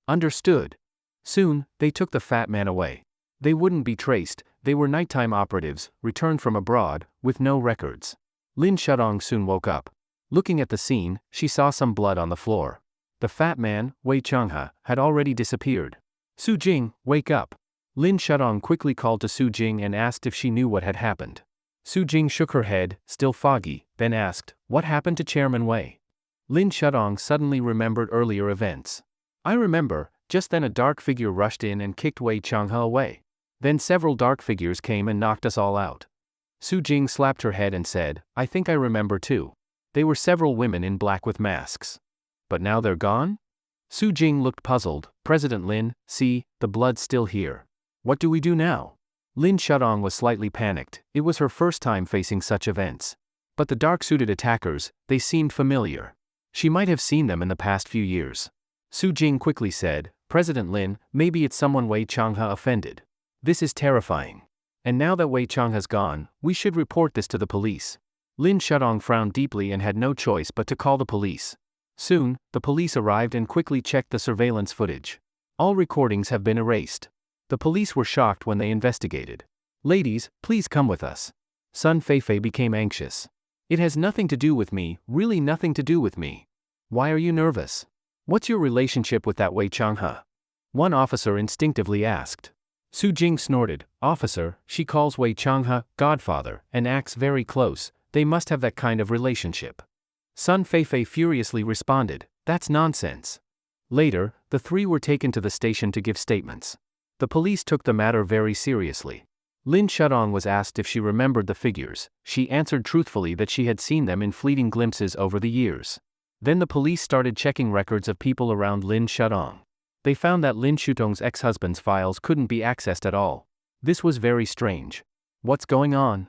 Understood. Soon, they took the fat man away. They wouldn't be traced, they were nighttime operatives, returned from abroad, with no records. Lin Shudong soon woke up. Looking at the scene, she saw some blood on the floor. The fat man, Wei Changhe, had already disappeared. Su Jing, wake up. Lin Shudong quickly called to Su Jing and asked if she knew what had happened. Su Jing shook her head, still foggy, then asked, what happened to Chairman Wei? Lin Shudong suddenly remembered earlier events. I remember, just then a dark figure rushed in and kicked Wei Changhe away. Then several dark figures came and knocked us all out. Su Jing slapped her head and said, I think I remember too. They were several women in black with masks. But now they're gone? Su Jing looked puzzled. President Lin, see, the blood's still here. What do we do now? Lin Shudong was slightly panicked. It was her first time facing such events. But the dark-suited attackers, they seemed familiar. She might have seen them in the past few years. Su Jing quickly said, President Lin, maybe it's someone Wei Changhe offended. This is terrifying. And now that Wei Changhe's gone, we should report this to the police. Lin Shudong frowned deeply and had no choice but to call the police. Soon, the police arrived and quickly checked the surveillance footage. All recordings have been erased. The police were shocked when they investigated. Ladies, please come with us. Sun Feifei became anxious. It has nothing to do with me, really nothing to do with me. Why are you nervous? What's your relationship with that Wei Changhe? One officer instinctively asked. Su Jing snorted, Officer, she calls Wei Changhe godfather and acts very close, they must have that kind of relationship. Sun Feifei furiously responded, that's nonsense. Later, the three were taken to the station to give statements. The police took the matter very seriously. Lin Shudong was asked if she remembered the figures. She answered truthfully that she had seen them in fleeting glimpses over the years. Then the police started checking records of people around Lin Shudong. They found that Lin Shudong's ex-husband's files couldn't be accessed at all. This was very strange. What's going on?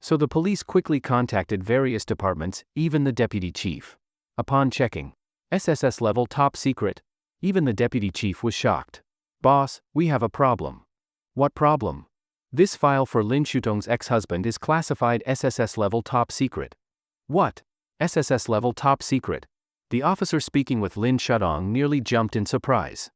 So the police quickly contacted various departments, even the deputy chief. Upon checking, SSS level top secret. Even the deputy chief was shocked. Boss, we have a problem. What problem? This file for Lin Shudong's ex-husband is classified SSS level top secret. What? SSS level top secret? The officer speaking with Lin Shudong nearly jumped in surprise.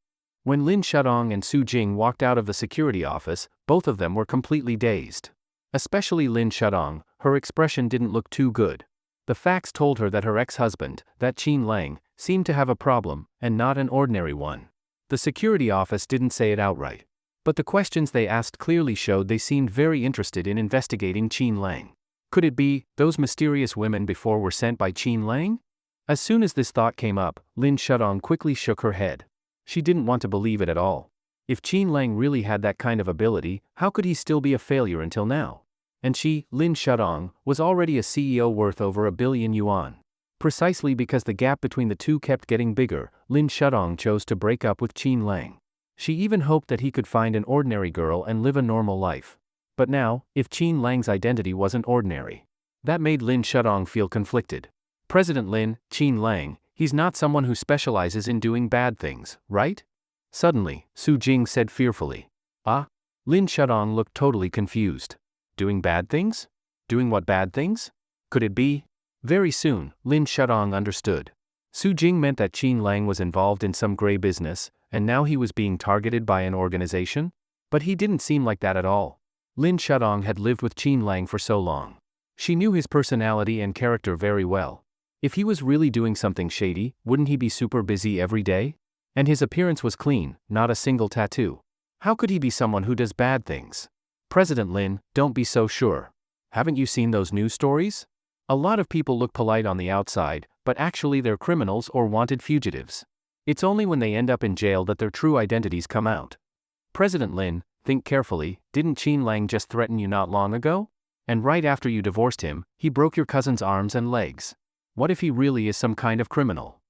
When Lin Shudong and Su Jing walked out of the security office, both of them were completely dazed. Especially Lin Shudong, her expression didn't look too good. The facts told her that her ex-husband, that Qin Lang, seemed to have a problem, and not an ordinary one. The security office didn't say it outright. But the questions they asked clearly showed they seemed very interested in investigating Qin Lang. Could it be, those mysterious women before were sent by Qin Lang? As soon as this thought came up, Lin Shudong quickly shook her head. She didn't want to believe it at all. If Qin Lang really had that kind of ability, how could he still be a failure until now? And she, Lin Shudong, was already a CEO worth over 1 billion yuan. Precisely because the gap between the two kept getting bigger, Lin Shudong chose to break up with Qin Lang. She even hoped that he could find an ordinary girl and live a normal life. But now, if Qin Lang's identity wasn't ordinary, that made Lin Shudong feel conflicted. President Lin, Qin Lang, he's not someone who specializes in doing bad things, right? Suddenly, Su Jing said fearfully. Ah? Lin Shudong looked totally confused. Doing bad things? Doing what bad things? Could it be? Very soon, Lin Shudong understood. Su Jing meant that Qin Lang was involved in some gray business, and now he was being targeted by an organization? But he didn't seem like that at all. Lin Shudong had lived with Qin Lang for so long. She knew his personality and character very well. If he was really doing something shady, wouldn't he be super busy every day? And his appearance was clean, not a single tattoo. How could he be someone who does bad things? President Lin, don't be so sure. Haven't you seen those news stories? A lot of people look polite on the outside, but actually they're criminals or wanted fugitives. It's only when they end up in jail that their true identities come out. President Lin, think carefully, didn't Qin Lang just threaten you not long ago? And right after you divorced him, he broke your cousin's arms and legs. What if he really is some kind of criminal?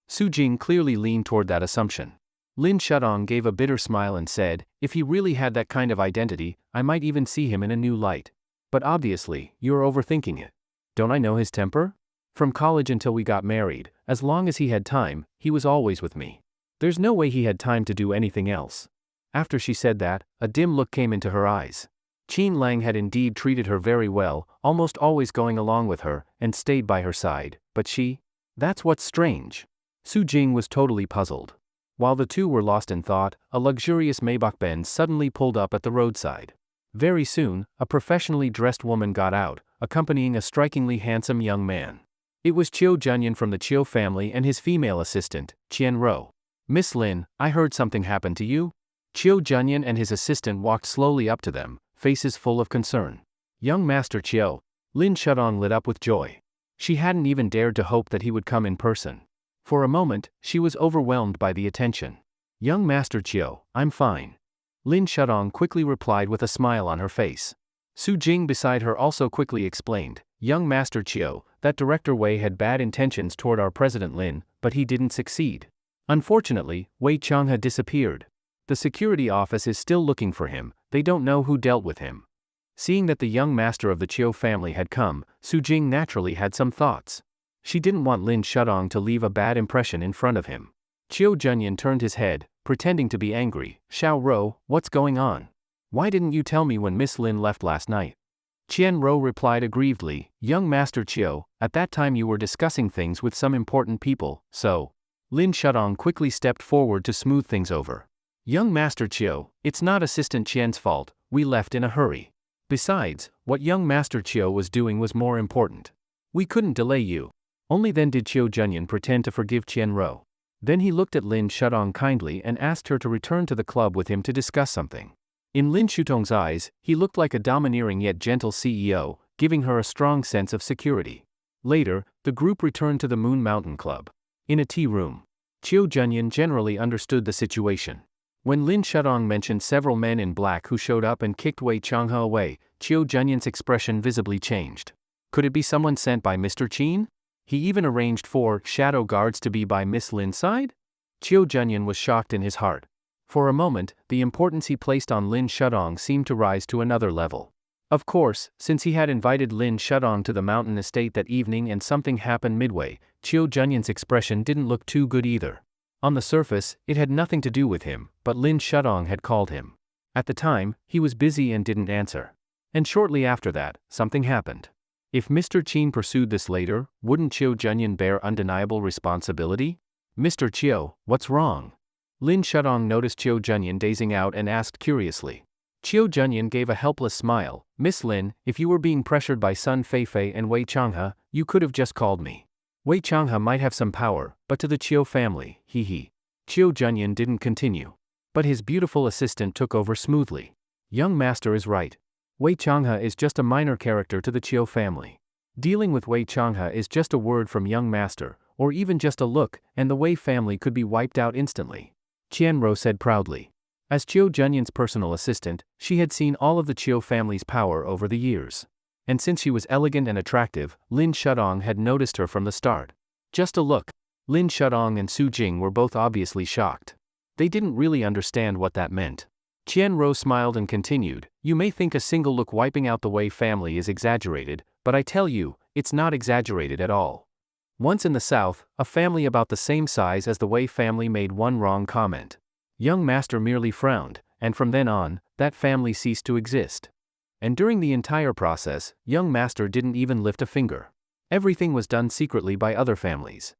Su Jing clearly leaned toward that assumption. Lin Shudong gave a bitter smile and said, if he really had that kind of identity, I might even see him in a new light. But obviously, you're overthinking it. Don't I know his temper? From college until we got married, as long as he had time, he was always with me. There's no way he had time to do anything else. After she said that, a dim look came into her eyes. Qin Lang had indeed treated her very well, almost always going along with her, and stayed by her side, but she? That's what's strange. Su Jing was totally puzzled. While the two were lost in thought, a luxurious Maybach Benz suddenly pulled up at the roadside. Very soon, a professionally dressed woman got out, accompanying a strikingly handsome young man. It was Chiu Junyan from the Chiu family and his female assistant, Qian Ro. Miss Lin, I heard something happened to you? Chiu Junyan and his assistant walked slowly up to them, faces full of concern. Young Master Chiu. Lin Shudong lit up with joy. She hadn't even dared to hope that he would come in person. For a moment, she was overwhelmed by the attention. Young Master Chiu, I'm fine. Lin Shudong quickly replied with a smile on her face. Su Jing beside her also quickly explained, Young Master Chiu, that Director Wei had bad intentions toward our President Lin, but he didn't succeed. Unfortunately, Wei Changhe disappeared. The security office is still looking for him, they don't know who dealt with him. Seeing that the young master of the Chiu family had come, Su Jing naturally had some thoughts. She didn't want Lin Shudong to leave a bad impression in front of him. Chiu Junyan turned his head, pretending to be angry. Xiao Ro, what's going on? Why didn't you tell me when Miss Lin left last night? Qian Ro replied aggrievedly, Young Master Chiu, at that time you were discussing things with some important people, so. Lin Shudong quickly stepped forward to smooth things over. Young Master Chiu, it's not Assistant Qian's fault, we left in a hurry. Besides, what young Master Chiu was doing was more important. We couldn't delay you. Only then did Chiu Junyan pretend to forgive Qian Ro. Then he looked at Lin Shudong kindly and asked her to return to the club with him to discuss something. In Lin Shudong's eyes, he looked like a domineering yet gentle CEO, giving her a strong sense of security. Later, the group returned to the Moon Mountain Club. In a tea room, Chiu Junyan generally understood the situation. When Lin Shudong mentioned several men in black who showed up and kicked Wei Changhe away, Chiu Junyan's expression visibly changed. Could it be someone sent by Mr. Qin? He even arranged 4 shadow guards to be by Miss Lin's side? Chiu Junyan was shocked in his heart. For a moment, the importance he placed on Lin Shudong seemed to rise to another level. Of course, since he had invited Lin Shudong to the mountain estate that evening and something happened midway, Chiu Junyan's expression didn't look too good either. On the surface, it had nothing to do with him, but Lin Shudong had called him. At the time, he was busy and didn't answer. And shortly after that, something happened. If Mr. Qin pursued this later, wouldn't Chiu Junyan bear undeniable responsibility? Mr. Chiu, what's wrong? Lin Shudong noticed Chiu Junyan dazing out and asked curiously. Chiu Junyan gave a helpless smile. Miss Lin, if you were being pressured by Sun Feifei and Wei Changhe, you could have just called me. Wei Changhe might have some power, but to the Chiu family, he. Chiu Junyan didn't continue. But his beautiful assistant took over smoothly. Young master is right. Wei Changhe is just a minor character to the Chiu family. Dealing with Wei Changhe is just a word from young master, or even just a look, and the Wei family could be wiped out instantly. Qian Ro said proudly. As Chiu Junyan's personal assistant, she had seen all of the Chiu family's power over the years. And since she was elegant and attractive, Lin Shudong had noticed her from the start. Just a look. Lin Shudong and Su Jing were both obviously shocked. They didn't really understand what that meant. Qian Ro smiled and continued, you may think a single look wiping out the Wei family is exaggerated, but I tell you, it's not exaggerated at all. Once in the south, a family about the same size as the Wei family made one wrong comment. Young master merely frowned, and from then on, that family ceased to exist. And during the entire process, young master didn't even lift a finger. Everything was done secretly by other families.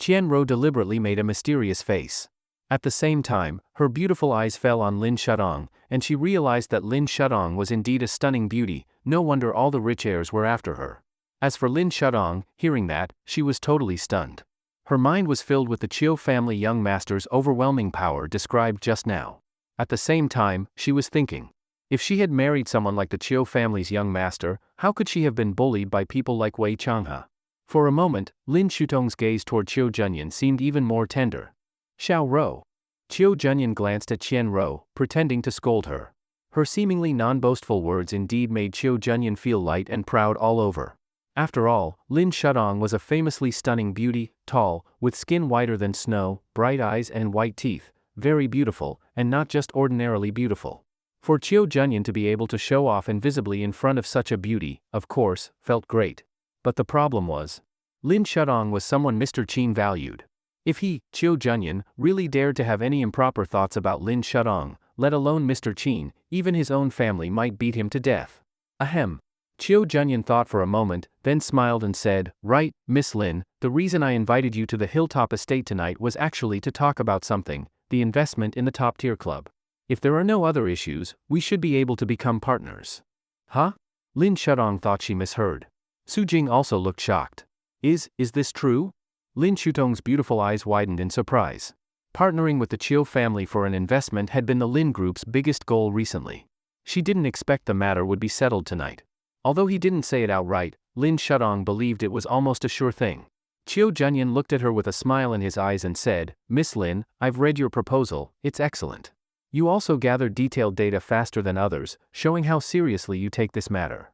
Qian Ro deliberately made a mysterious face. At the same time, her beautiful eyes fell on Lin Shudong, and she realized that Lin Shudong was indeed a stunning beauty. No wonder all the rich heirs were after her. As for Lin Shudong, hearing that, she was totally stunned. Her mind was filled with the Chiu family young master's overwhelming power described just now. At the same time, she was thinking, if she had married someone like the Chiu family's young master, how could she have been bullied by people like Wei Changhe? For a moment, Lin Shudong's gaze toward Chiu Junyan seemed even more tender. Xiao Ro. Chiu Junyan glanced at Qian Ro, pretending to scold her. Her seemingly non-boastful words indeed made Chiu Junyan feel light and proud all over. After all, Lin Shudong was a famously stunning beauty, tall, with skin whiter than snow, bright eyes and white teeth, very beautiful, and not just ordinarily beautiful. For Chiu Junyan to be able to show off invisibly in front of such a beauty, of course, felt great. But the problem was, Lin Shudong was someone Mr. Qin valued. If he, Chiu Junyan, really dared to have any improper thoughts about Lin Shudong, let alone Mr. Qin, even his own family might beat him to death. Ahem. Chiu Junyan thought for a moment, then smiled and said, "Right, Miss Lin, the reason I invited you to the Hilltop Estate tonight was actually to talk about something, the investment in the top-tier club. If there are no other issues, we should be able to become partners." Huh? Lin Shudong thought she misheard. Su Jing also looked shocked. Is this true? Lin Shutong's beautiful eyes widened in surprise. Partnering with the Chiu family for an investment had been the Lin Group's biggest goal recently. She didn't expect the matter would be settled tonight. Although he didn't say it outright, Lin Shudong believed it was almost a sure thing. Chiu Junyan looked at her with a smile in his eyes and said, "Miss Lin, I've read your proposal, it's excellent. You also gathered detailed data faster than others, showing how seriously you take this matter.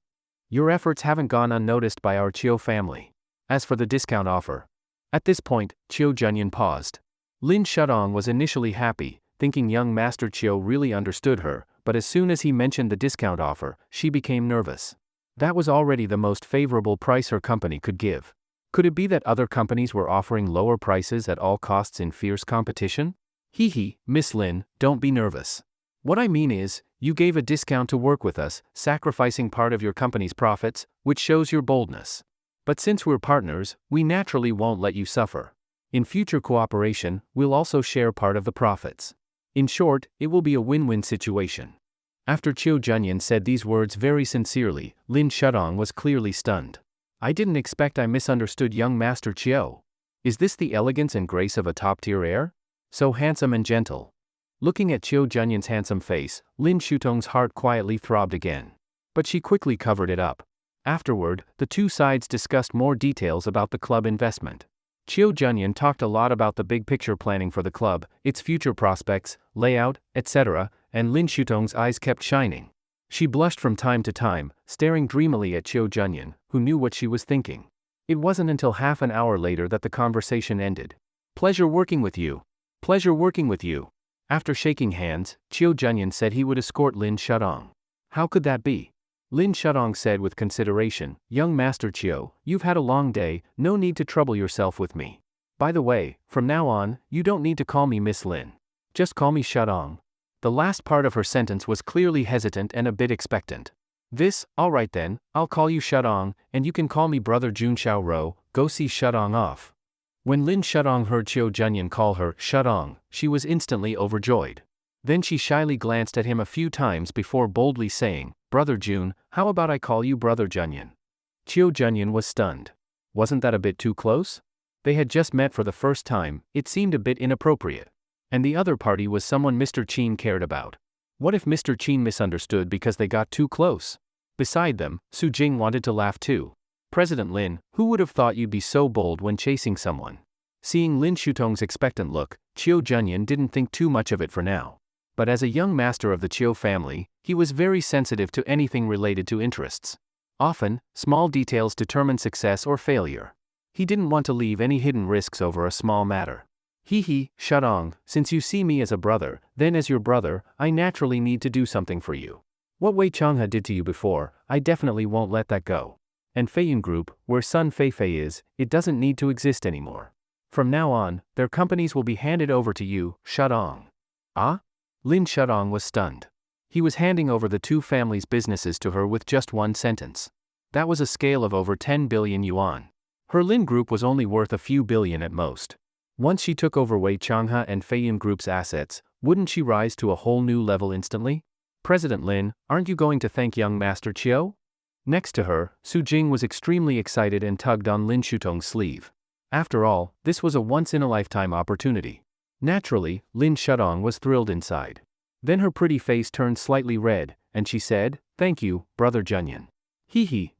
Your efforts haven't gone unnoticed by our Chiu family. As for the discount offer." At this point, Chiu Junyan paused. Lin Shudong was initially happy, thinking young Master Chiu really understood her, but as soon as he mentioned the discount offer, she became nervous. That was already the most favorable price her company could give. Could it be that other companies were offering lower prices at all costs in fierce competition? Hee, Miss Lin, don't be nervous. What I mean is, you gave a discount to work with us, sacrificing part of your company's profits, which shows your boldness. But since we're partners, we naturally won't let you suffer. In future cooperation, we'll also share part of the profits. In short, it will be a win-win situation. After Chiu Junyan said these words very sincerely, Lin Shudong was clearly stunned. I didn't expect I misunderstood young Master Chiu. Is this the elegance and grace of a top-tier heir? So handsome and gentle. Looking at Chiu Junyan's handsome face, Lin Shutong's heart quietly throbbed again. But she quickly covered it up. Afterward, the two sides discussed more details about the club investment. Chiu Junyan talked a lot about the big picture planning for the club, its future prospects, layout, etc., and Lin Shutong's eyes kept shining. She blushed from time to time, staring dreamily at Chiu Junyan, who knew what she was thinking. It wasn't until half an hour later that the conversation ended. Pleasure working with you. Pleasure working with you. After shaking hands, Chiu Junyan said he would escort Lin Shudong. How could that be? Lin Shudong said with consideration, Young Master Chiu, you've had a long day, no need to trouble yourself with me. By the way, from now on, you don't need to call me Miss Lin. Just call me Shudong. The last part of her sentence was clearly hesitant and a bit expectant. Alright then, I'll call you Shudong, and you can call me Brother Jun Xiao Ro, go see Shudong off. When Lin Shudong heard Chiu Junyan call her Shudong, she was instantly overjoyed. Then she shyly glanced at him a few times before boldly saying, Brother Jun, how about I call you Brother Junyan? Chiu Junyan was stunned. Wasn't that a bit too close? They had just met for the first time, it seemed a bit inappropriate. And the other party was someone Mr. Qin cared about. What if Mr. Qin misunderstood because they got too close? Beside them, Su Jing wanted to laugh too. President Lin, who would have thought you'd be so bold when chasing someone? Seeing Lin Shutong's expectant look, Chiu Junyan didn't think too much of it for now. But as a young master of the Chiu family, he was very sensitive to anything related to interests. Often, small details determine success or failure. He didn't want to leave any hidden risks over a small matter. Shudong, since you see me as a brother, then as your brother, I naturally need to do something for you. What Wei Changhe did to you before, I definitely won't let that go. And Feiyun Group, where Sun Feifei is, it doesn't need to exist anymore. From now on, their companies will be handed over to you, Shudong. Ah? Lin Shudong was stunned. He was handing over the two families' businesses to her with just one sentence. That was a scale of over 10 billion yuan. Her Lin Group was only worth a few billion at most. Once she took over Wei Changhe and Feiyun Group's assets, wouldn't she rise to a whole new level instantly? President Lin, aren't you going to thank young Master Chiu? Next to her, Su Jing was extremely excited and tugged on Lin Shutong's sleeve. After all, this was a once-in-a-lifetime opportunity. Naturally, Lin Shudong was thrilled inside. Then her pretty face turned slightly red, and she said, Thank you, Brother Junyan.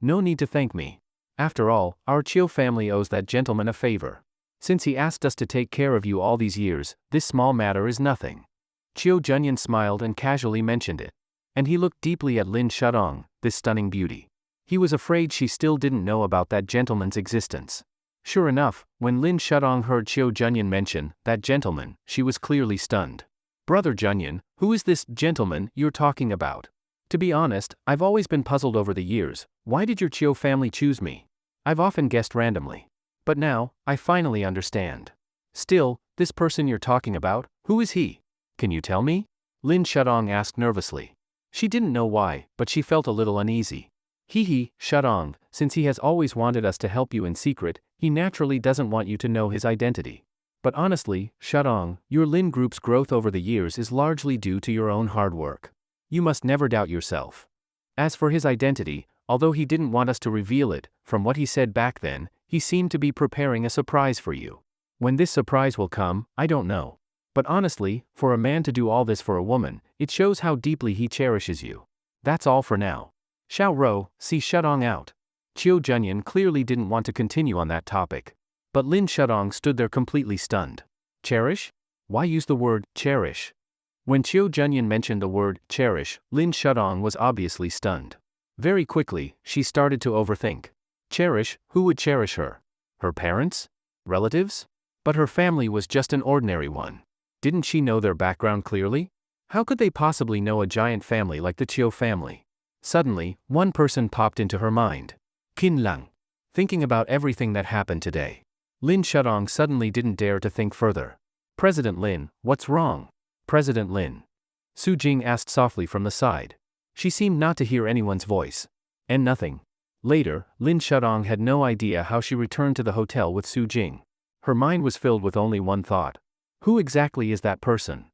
No need to thank me. After all, our Chiu family owes that gentleman a favor. Since he asked us to take care of you all these years, this small matter is nothing. Chiu Junyan smiled and casually mentioned it. And he looked deeply at Lin Shudong, this stunning beauty. He was afraid she still didn't know about that gentleman's existence. Sure enough, when Lin Shudong heard Chiu Junyan mention that gentleman, she was clearly stunned. Brother Junyan, who is this gentleman you're talking about? To be honest, I've always been puzzled over the years. Why did your Chiu family choose me? I've often guessed randomly. But now, I finally understand. Still, this person you're talking about, who is he? Can you tell me? Lin Shudong asked nervously. She didn't know why, but she felt a little uneasy. Shudong, since he has always wanted us to help you in secret, he naturally doesn't want you to know his identity. But honestly, Shudong, your Lin group's growth over the years is largely due to your own hard work. You must never doubt yourself. As for his identity, although he didn't want us to reveal it, from what he said back then, he seemed to be preparing a surprise for you. When this surprise will come, I don't know. But honestly, for a man to do all this for a woman, it shows how deeply he cherishes you. That's all for now. Xiao Ro, see Shudong out. Chiu Junyan clearly didn't want to continue on that topic. But Lin Shudong stood there completely stunned. Cherish? Why use the word cherish? When Chiu Junyan mentioned the word cherish, Lin Shudong was obviously stunned. Very quickly, she started to overthink. Cherish, who would cherish her? Her parents? Relatives? But her family was just an ordinary one. Didn't she know their background clearly? How could they possibly know a giant family like the Chiu family? Suddenly, one person popped into her mind. Qin Lang. Thinking about everything that happened today, Lin Shudong suddenly didn't dare to think further. President Lin, what's wrong? President Lin. Su Jing asked softly from the side. She seemed not to hear anyone's voice. And nothing. Later, Lin Shudong had no idea how she returned to the hotel with Su Jing. Her mind was filled with only one thought. Who exactly is that person?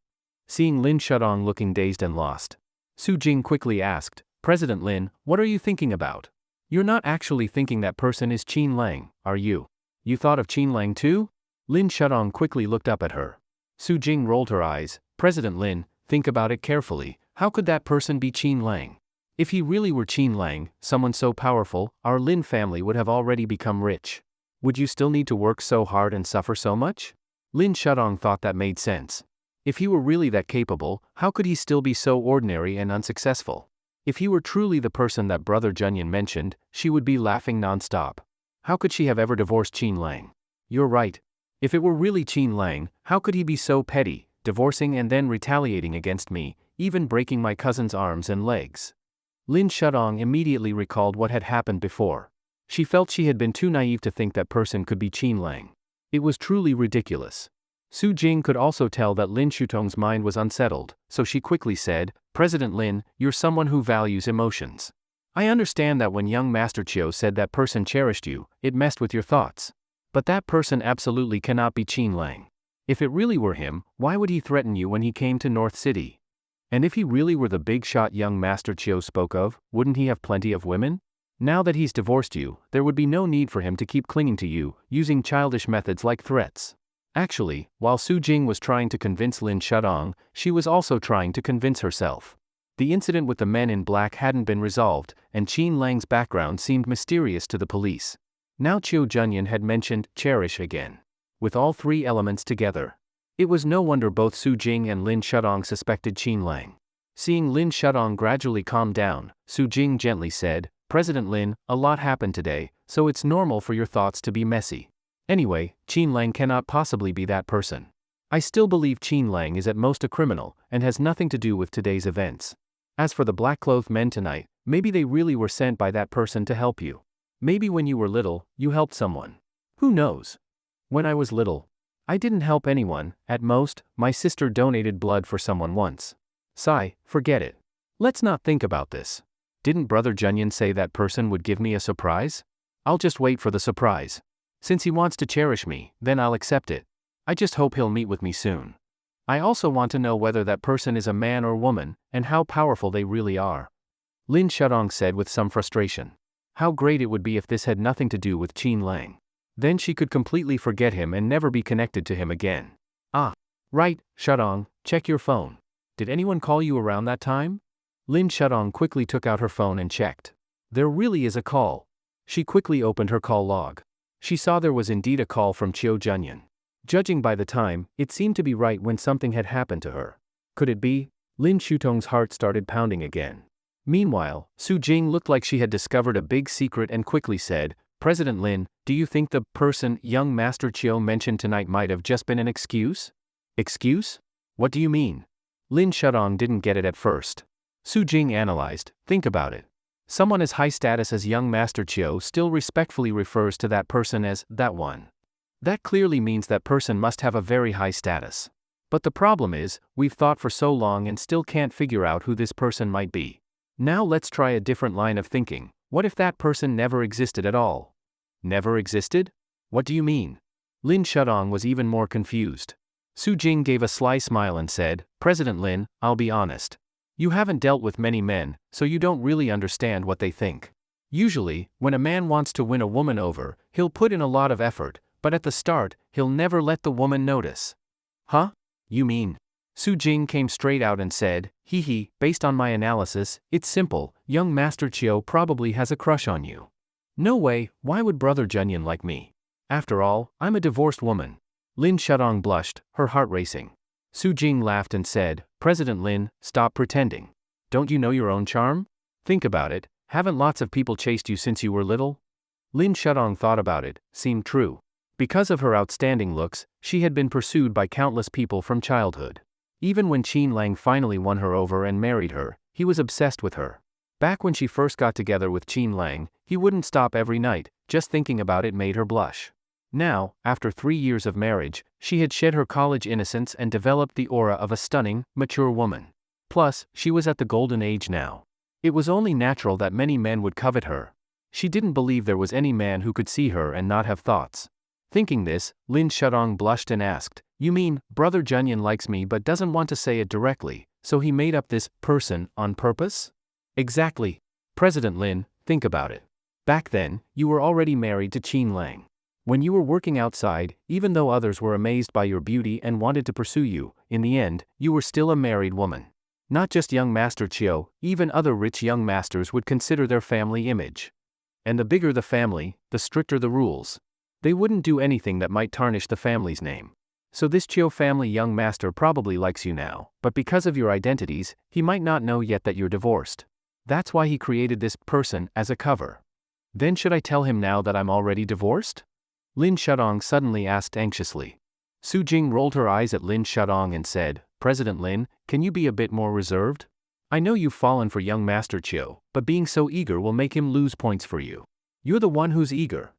Seeing Lin Shudong looking dazed and lost, Su Jing quickly asked, President Lin, what are you thinking about? You're not actually thinking that person is Qin Lang, are you? You thought of Qin Lang too? Lin Shudong quickly looked up at her. Su Jing rolled her eyes. President Lin, think about it carefully. How could that person be Qin Lang? If he really were Qin Lang, someone so powerful, our Lin family would have already become rich. Would you still need to work so hard and suffer so much? Lin Shudong thought that made sense. If he were really that capable, how could he still be so ordinary and unsuccessful? If he were truly the person that Brother Junyan mentioned, she would be laughing non-stop. How could she have ever divorced Qin Lang? You're right. If it were really Qin Lang, how could he be so petty, divorcing and then retaliating against me, even breaking my cousin's arms and legs? Lin Shudong immediately recalled what had happened before. She felt she had been too naive to think that person could be Qin Lang. It was truly ridiculous. Su Jing could also tell that Lin Shutong's mind was unsettled, so she quickly said, President Lin, you're someone who values emotions. I understand that when young Master Chiu said that person cherished you, it messed with your thoughts. But that person absolutely cannot be Qin Lang. If it really were him, why would he threaten you when he came to North City? And if he really were the big shot young Master Chiu spoke of, wouldn't he have plenty of women? Now that he's divorced you, there would be no need for him to keep clinging to you, using childish methods like threats. Actually, while Su Jing was trying to convince Lin Shudong, she was also trying to convince herself. The incident with the men in black hadn't been resolved, and Qin Lang's background seemed mysterious to the police. Now Chiu Junyan had mentioned cherish again. With all three elements together, it was no wonder both Su Jing and Lin Shudong suspected Qin Lang. Seeing Lin Shudong gradually calm down, Su Jing gently said, President Lin, a lot happened today, so it's normal for your thoughts to be messy. Anyway, Qin Lang cannot possibly be that person. I still believe Qin Lang is at most a criminal, and has nothing to do with today's events. As for the black-clothed men tonight, maybe they really were sent by that person to help you. Maybe when you were little, you helped someone. Who knows? When I was little, I didn't help anyone. At most, my sister donated blood for someone once. Sigh, forget it. Let's not think about this. Didn't Brother Junyan say that person would give me a surprise? I'll just wait for the surprise. Since he wants to cherish me, then I'll accept it. I just hope he'll meet with me soon. I also want to know whether that person is a man or woman, and how powerful they really are. Lin Shudong said with some frustration. How great it would be if this had nothing to do with Qin Lang. Then she could completely forget him and never be connected to him again. Ah. Right, Shudong, check your phone. Did anyone call you around that time? Lin Shudong quickly took out her phone and checked. There really is a call. She quickly opened her call log. She saw there was indeed a call from Chiu Junyan. Judging by the time, it seemed to be right when something had happened to her. Could it be? Lin Shutong's heart started pounding again. Meanwhile, Su Jing looked like she had discovered a big secret and quickly said, President Lin, do you think the person young Master Chiu mentioned tonight might have just been an excuse? Excuse? What do you mean? Lin Shutong didn't get it at first. Su Jing analyzed, think about it. Someone as high status as young Master Chiu still respectfully refers to that person as that one. That clearly means that person must have a very high status. But the problem is, we've thought for so long and still can't figure out who this person might be. Now let's try a different line of thinking. What if that person never existed at all? Never existed? What do you mean? Lin Shutong was even more confused. Su Jing gave a sly smile and said, President Lin, I'll be honest. You haven't dealt with many men, so you don't really understand what they think. Usually, when a man wants to win a woman over, he'll put in a lot of effort, but at the start, he'll never let the woman notice. Huh? You mean? Su Jing came straight out and said, based on my analysis, it's simple, young Master Chiu probably has a crush on you. No way, why would Brother Junyan like me? After all, I'm a divorced woman. Lin Shutong blushed, her heart racing. Su Jing laughed and said, President Lin, stop pretending. Don't you know your own charm? Think about it, haven't lots of people chased you since you were little? Lin Shutong thought about it, seemed true. Because of her outstanding looks, she had been pursued by countless people from childhood. Even when Qin Lang finally won her over and married her, he was obsessed with her. Back when she first got together with Qin Lang, he wouldn't stop every night, just thinking about it made her blush. Now, after 3 years of marriage, she had shed her college innocence and developed the aura of a stunning, mature woman. Plus, she was at the golden age now. It was only natural that many men would covet her. She didn't believe there was any man who could see her and not have thoughts. Thinking this, Lin Shutong blushed and asked, You mean, Brother Junyan likes me but doesn't want to say it directly, so he made up this person on purpose? Exactly. President Lin, think about it. Back then, you were already married to Qin Lang. When you were working outside, even though others were amazed by your beauty and wanted to pursue you, in the end, you were still a married woman. Not just young Master Chiu, even other rich young masters would consider their family image. And the bigger the family, the stricter the rules. They wouldn't do anything that might tarnish the family's name. So this Chiu family young master probably likes you now, but because of your identities, he might not know yet that you're divorced. That's why he created this person as a cover. Then should I tell him now that I'm already divorced? Lin Shutong suddenly asked anxiously. Su Jing rolled her eyes at Lin Shutong and said, President Lin, can you be a bit more reserved? I know you've fallen for young Master Chiu, but being so eager will make him lose points for you. You're the one who's eager.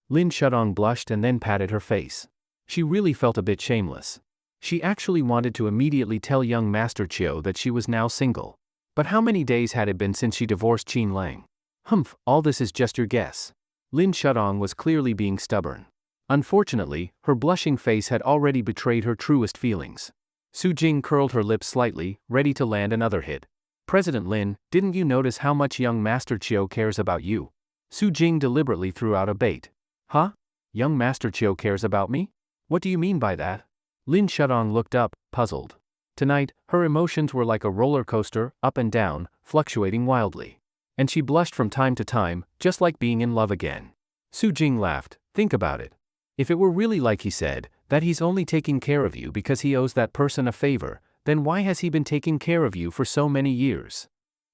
Lin Shutong blushed and then patted her face. She really felt a bit shameless. She actually wanted to immediately tell young Master Chiu that she was now single. But how many days had it been since she divorced Qin Lang? Humph, all this is just your guess. Lin Shutong was clearly being stubborn. Unfortunately, her blushing face had already betrayed her truest feelings. Su Jing curled her lips slightly, ready to land another hit. President Lin, didn't you notice how much young Master Chiu cares about you? Su Jing deliberately threw out a bait. Huh? Young Master Chiu cares about me? What do you mean by that? Lin Shutong looked up, puzzled. Tonight, her emotions were like a roller coaster, up and down, fluctuating wildly. And she blushed from time to time, just like being in love again. Su Jing laughed, think about it. If it were really like he said, that he's only taking care of you because he owes that person a favor, then why has he been taking care of you for so many years?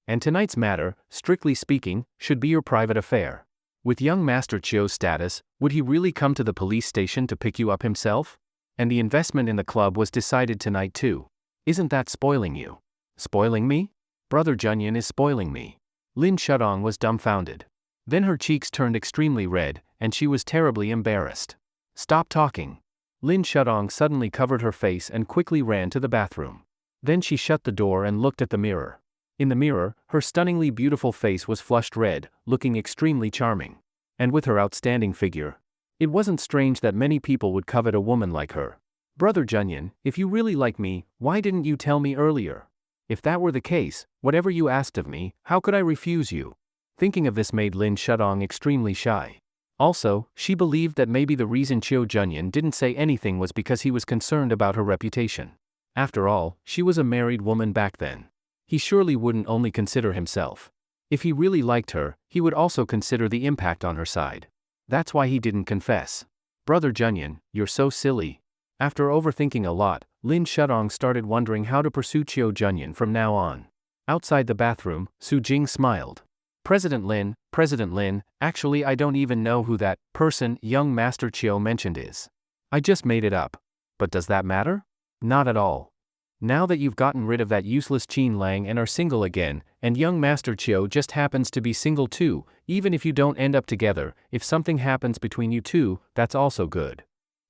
And tonight's matter, strictly speaking, should be your private affair. With young Master Chiu's status, would he really come to the police station to pick you up himself? And the investment in the club was decided tonight too. Isn't that spoiling you? Spoiling me? Brother Junyan is spoiling me. Lin Shutong was dumbfounded. Then her cheeks turned extremely red, and she was terribly embarrassed. Stop talking. Lin Shutong suddenly covered her face and quickly ran to the bathroom. Then she shut the door and looked at the mirror. In the mirror, her stunningly beautiful face was flushed red, looking extremely charming. And with her outstanding figure, it wasn't strange that many people would covet a woman like her. Brother Junyan, if you really like me, why didn't you tell me earlier? If that were the case, whatever you asked of me, how could I refuse you? Thinking of this made Lin Shutong extremely shy. Also, she believed that maybe the reason Chiu Junyan didn't say anything was because he was concerned about her reputation. After all, she was a married woman back then. He surely wouldn't only consider himself. If he really liked her, he would also consider the impact on her side. That's why he didn't confess. Brother Junyan, you're so silly. After overthinking a lot, Lin Shudong started wondering how to pursue Chiu Junyan from now on. Outside the bathroom, Su Jing smiled. President Lin, actually I don't even know who that person young Master Chiu mentioned is. I just made it up. But does that matter? Not at all. Now that you've gotten rid of that useless Qin Lang and are single again, and young Master Chiu just happens to be single too, even if you don't end up together, if something happens between you two, that's also good.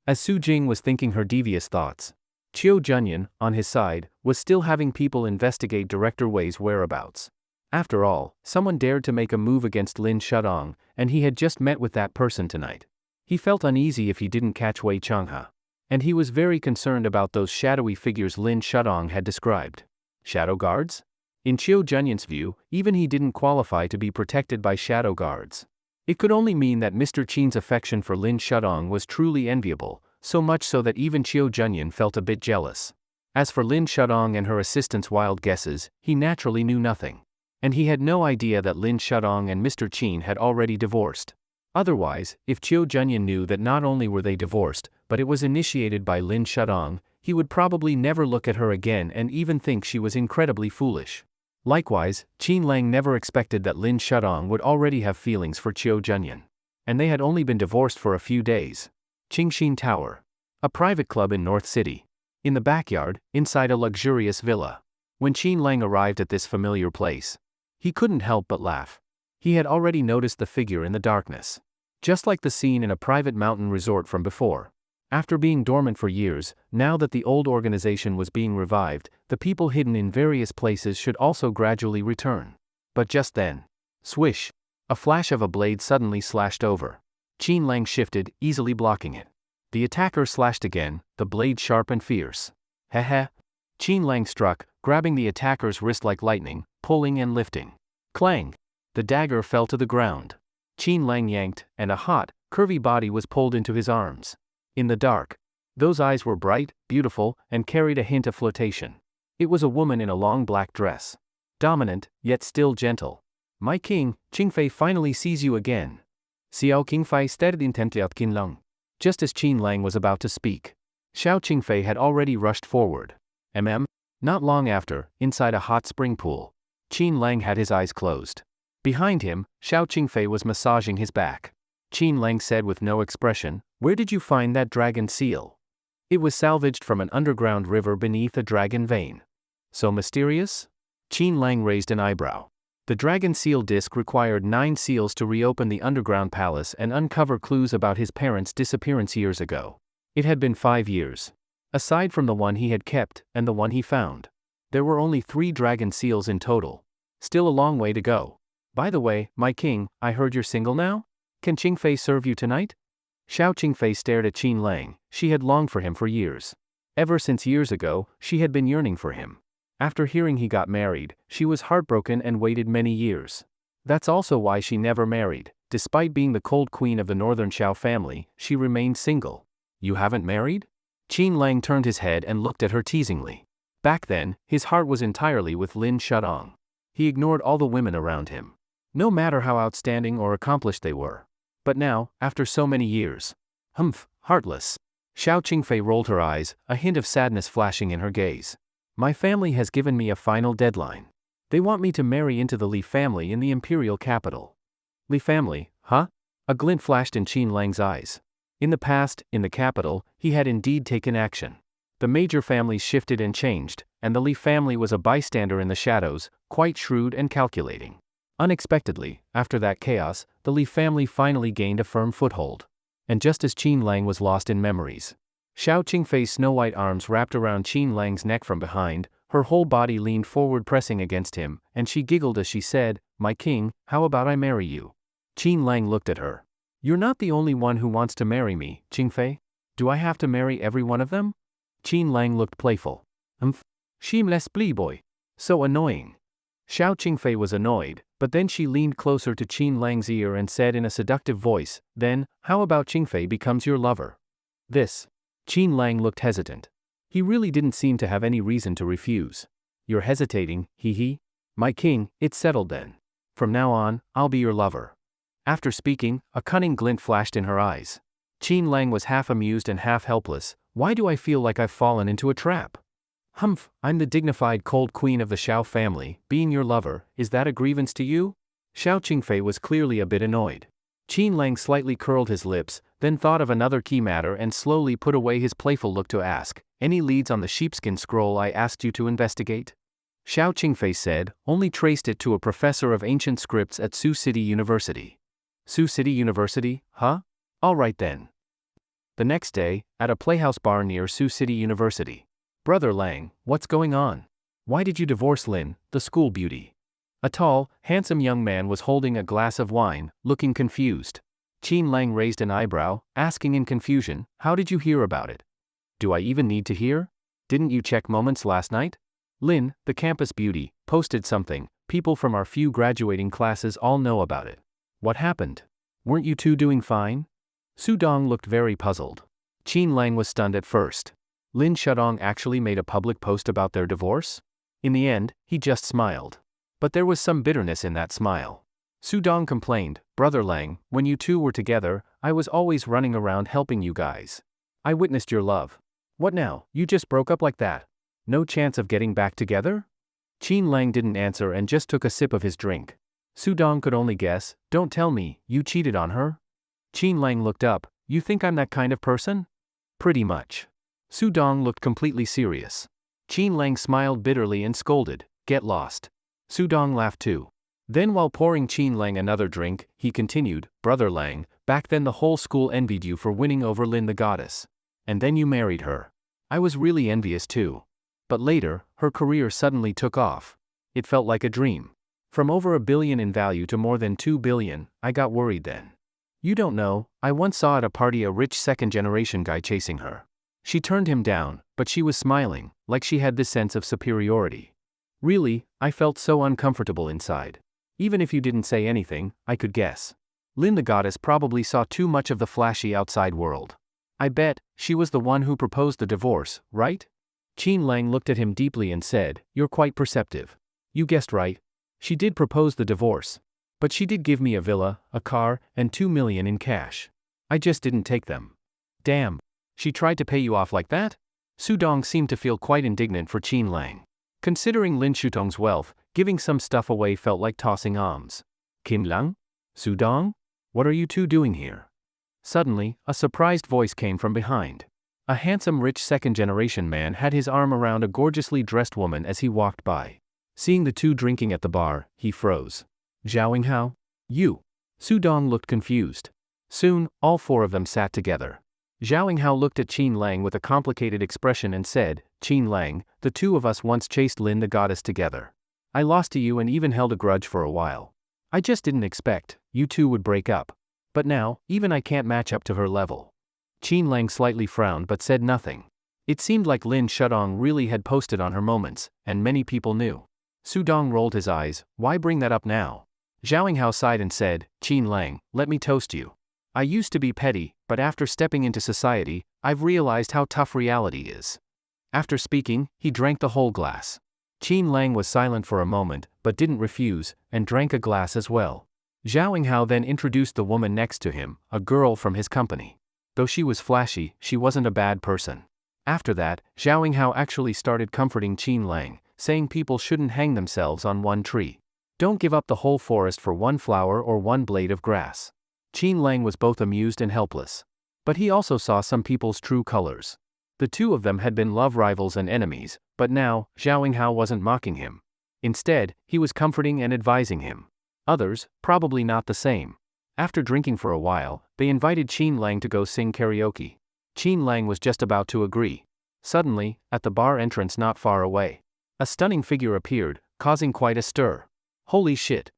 As Su Jing was thinking her devious thoughts, Chiu Junyan, on his side, was still having people investigate Director Wei's whereabouts. After all, someone dared to make a move against Lin Shudong, and he had just met with that person tonight. He felt uneasy if he didn't catch Wei Changhe. And he was very concerned about those shadowy figures Lin Shudong had described. Shadow guards? In Chiu Junyan's view, even he didn't qualify to be protected by shadow guards. It could only mean that Mr. Qin's affection for Lin Shudong was truly enviable, so much so that even Chiu Junyan felt a bit jealous. As for Lin Shudong and her assistant's wild guesses, he naturally knew nothing. And he had no idea that Lin Shudong and Mr. Qin had already divorced. Otherwise, if Chiu Junyan knew that not only were they divorced, but it was initiated by Lin Shudong, he would probably never look at her again and even think she was incredibly foolish. Likewise, Qin Lang never expected that Lin Shudong would already have feelings for Chiu Junyan. And they had only been divorced for a few days. Qingxin Tower. A private club in North City. In the backyard, inside a luxurious villa. When Qin Lang arrived at this familiar place, he couldn't help but laugh. He had already noticed the figure in the darkness. Just like the scene in a private mountain resort from before. After being dormant for years, now that the old organization was being revived, the people hidden in various places should also gradually return. But just then, swish, a flash of a blade suddenly slashed over. Qin Lang shifted, easily blocking it. The attacker slashed again, the blade sharp and fierce. Heh. Qin Lang struck, grabbing the attacker's wrist like lightning, pulling and lifting. Clang! The dagger fell to the ground. Qin Lang yanked, and a hot, curvy body was pulled into his arms. In the dark, those eyes were bright, beautiful, and carried a hint of flirtation. It was a woman in a long black dress. Dominant, yet still gentle. My king, Qingfei finally sees you again. Xiao Qingfei stared intently at Qin Lang. Just as Qin Lang was about to speak, Xiao Qingfei had already rushed forward. Not long after, inside a hot spring pool, Qin Lang had his eyes closed. Behind him, Xiao Qingfei was massaging his back. Qin Lang said with no expression, "Where did you find that dragon seal?" "It was salvaged from an underground river beneath a dragon vein." "So mysterious?" Qin Lang raised an eyebrow. The dragon seal disc required 9 seals to reopen the underground palace and uncover clues about his parents' disappearance years ago. It had been 5 years. Aside from the one he had kept, and the one he found, there were only 3 dragon seals in total. Still a long way to go. "By the way, my king, I heard you're single now? Can Qingfei serve you tonight?" Xiao Qingfei stared at Qin Lang. She had longed for him for years. Ever since years ago, she had been yearning for him. After hearing he got married, she was heartbroken and waited many years. That's also why she never married. Despite being the cold queen of the northern Xiao family, she remained single. "You haven't married?" Qin Lang turned his head and looked at her teasingly. Back then, his heart was entirely with Lin Shudong. He ignored all the women around him, no matter how outstanding or accomplished they were. But now, after so many years, heartless. Xiao Qingfei rolled her eyes, a hint of sadness flashing in her gaze. "My family has given me a final deadline. They want me to marry into the Li family in the imperial capital." "Li family, huh?" A glint flashed in Qin Lang's eyes. In the past, in the capital, he had indeed taken action. The major families shifted and changed, and the Li family was a bystander in the shadows, quite shrewd and calculating. Unexpectedly, after that chaos, the Li family finally gained a firm foothold. And just as Qin Lang was lost in memories, Xiao Qingfei's snow-white arms wrapped around Qin Lang's neck from behind, her whole body leaned forward pressing against him, and she giggled as she said, "My king, how about I marry you?" Qin Lang looked at her. "You're not the only one who wants to marry me, Qingfei. Do I have to marry every one of them?" Qin Lang looked playful. Shameless boy. So annoying. Xiao Qingfei was annoyed, but then she leaned closer to Qin Lang's ear and said in a seductive voice, "Then, how about Qingfei becomes your lover?" This. Qin Lang looked hesitant. He really didn't seem to have any reason to refuse. "You're hesitating, he. My king, it's settled then. From now on, I'll be your lover." After speaking, a cunning glint flashed in her eyes. Qin Lang was half amused and half helpless. Why do I feel like I've fallen into a trap? Humph, I'm the dignified cold queen of the Xiao family, being your lover, is that a grievance to you? Xiao Qingfei was clearly a bit annoyed. Qin Lang slightly curled his lips, then thought of another key matter and slowly put away his playful look to ask, any leads on the sheepskin scroll I asked you to investigate? Xiao Qingfei said, only traced it to a professor of ancient scripts at Sioux City University. Sioux City University, huh? All right then. The next day, at a playhouse bar near Sioux City University. Brother Lang, what's going on? Why did you divorce Lin, the school beauty? A tall, handsome young man was holding a glass of wine, looking confused. Qin Lang raised an eyebrow, asking in confusion, how did you hear about it? Do I even need to hear? Didn't you check moments last night? Lin, the campus beauty, posted something, people from our few graduating classes all know about it. What happened? Weren't you two doing fine? Su Dong looked very puzzled. Qin Lang was stunned at first. Lin Shudong actually made a public post about their divorce? In the end, he just smiled. But there was some bitterness in that smile. Su Dong complained, Brother Lang, when you two were together, I was always running around helping you guys. I witnessed your love. What now, you just broke up like that? No chance of getting back together? Qin Lang didn't answer and just took a sip of his drink. Su Dong could only guess, don't tell me, you cheated on her? Qin Lang looked up, you think I'm that kind of person? Pretty much. Su Dong looked completely serious. Qin Lang smiled bitterly and scolded, get lost. Su Dong laughed too. Then while pouring Qin Lang another drink, he continued, Brother Lang, back then the whole school envied you for winning over Lin the goddess. And then you married her. I was really envious too. But later, her career suddenly took off. It felt like a dream. From over $1 billion in value to more than $2 billion, I got worried then. You don't know, I once saw at a party a rich second-generation guy chasing her. She turned him down, but she was smiling, like she had this sense of superiority. Really, I felt so uncomfortable inside. Even if you didn't say anything, I could guess. Lin the goddess probably saw too much of the flashy outside world. I bet, she was the one who proposed the divorce, right? Qin Lang looked at him deeply and said, you're quite perceptive. You guessed right. She did propose the divorce. But she did give me a villa, a car, and $2 million in cash. I just didn't take them. Damn. She tried to pay you off like that? Su Dong seemed to feel quite indignant for Qin Lang. Considering Lin Shutong's wealth, giving some stuff away felt like tossing alms. Qin Lang? Su Dong? What are you two doing here? Suddenly, a surprised voice came from behind. A handsome rich second-generation man had his arm around a gorgeously dressed woman as he walked by. Seeing the two drinking at the bar, he froze. Zhao Yinghao? You? Su Dong looked confused. Soon, all four of them sat together. Zhao Yinghao looked at Qin Lang with a complicated expression and said, Qin Lang, the two of us once chased Lin the goddess together. I lost to you and even held a grudge for a while. I just didn't expect you two would break up. But now, even I can't match up to her level. Qin Lang slightly frowned but said nothing. It seemed like Lin Shudong really had posted on her moments, and many people knew. Su Dong rolled his eyes, why bring that up now? Zhao Yinghao sighed and said, Qin Lang, let me toast you. I used to be petty, but after stepping into society, I've realized how tough reality is. After speaking, he drank the whole glass. Qin Lang was silent for a moment, but didn't refuse, and drank a glass as well. Zhao Yinghao then introduced the woman next to him, a girl from his company. Though she was flashy, she wasn't a bad person. After that, Zhao Yinghao actually started comforting Qin Lang, saying people shouldn't hang themselves on one tree. Don't give up the whole forest for one flower or one blade of grass. Qin Lang was both amused and helpless. But he also saw some people's true colors. The two of them had been love rivals and enemies, but now, Zhao Yinghao wasn't mocking him. Instead, he was comforting and advising him. Others, probably not the same. After drinking for a while, they invited Qin Lang to go sing karaoke. Qin Lang was just about to agree. Suddenly, at the bar entrance not far away, a stunning figure appeared, causing quite a stir. Holy shit!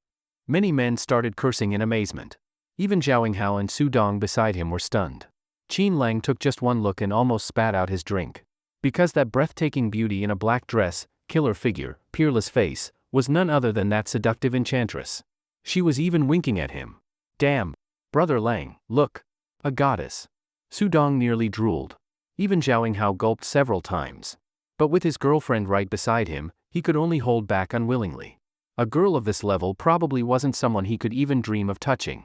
Many men started cursing in amazement. Even Zhao Yinghao and Su Dong beside him were stunned. Qin Lang took just one look and almost spat out his drink. Because that breathtaking beauty in a black dress, killer figure, peerless face, was none other than that seductive enchantress. She was even winking at him. Damn! Brother Lang, look! A goddess. Su Dong nearly drooled. Even Zhao Yinghao gulped several times. But with his girlfriend right beside him, he could only hold back unwillingly. A girl of this level probably wasn't someone he could even dream of touching.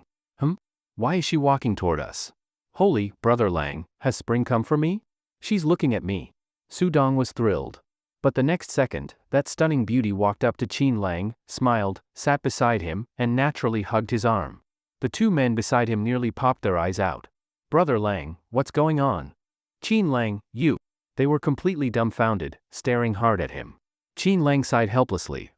Why is she walking toward us? Holy, Brother Lang, has spring come for me? She's looking at me. Sudong was thrilled. But the next second, that stunning beauty walked up to Qin Lang, smiled, sat beside him, and naturally hugged his arm. The two men beside him nearly popped their eyes out. Brother Lang, what's going on? Qin Lang, you. They were completely dumbfounded, staring hard at him. Qin Lang sighed helplessly.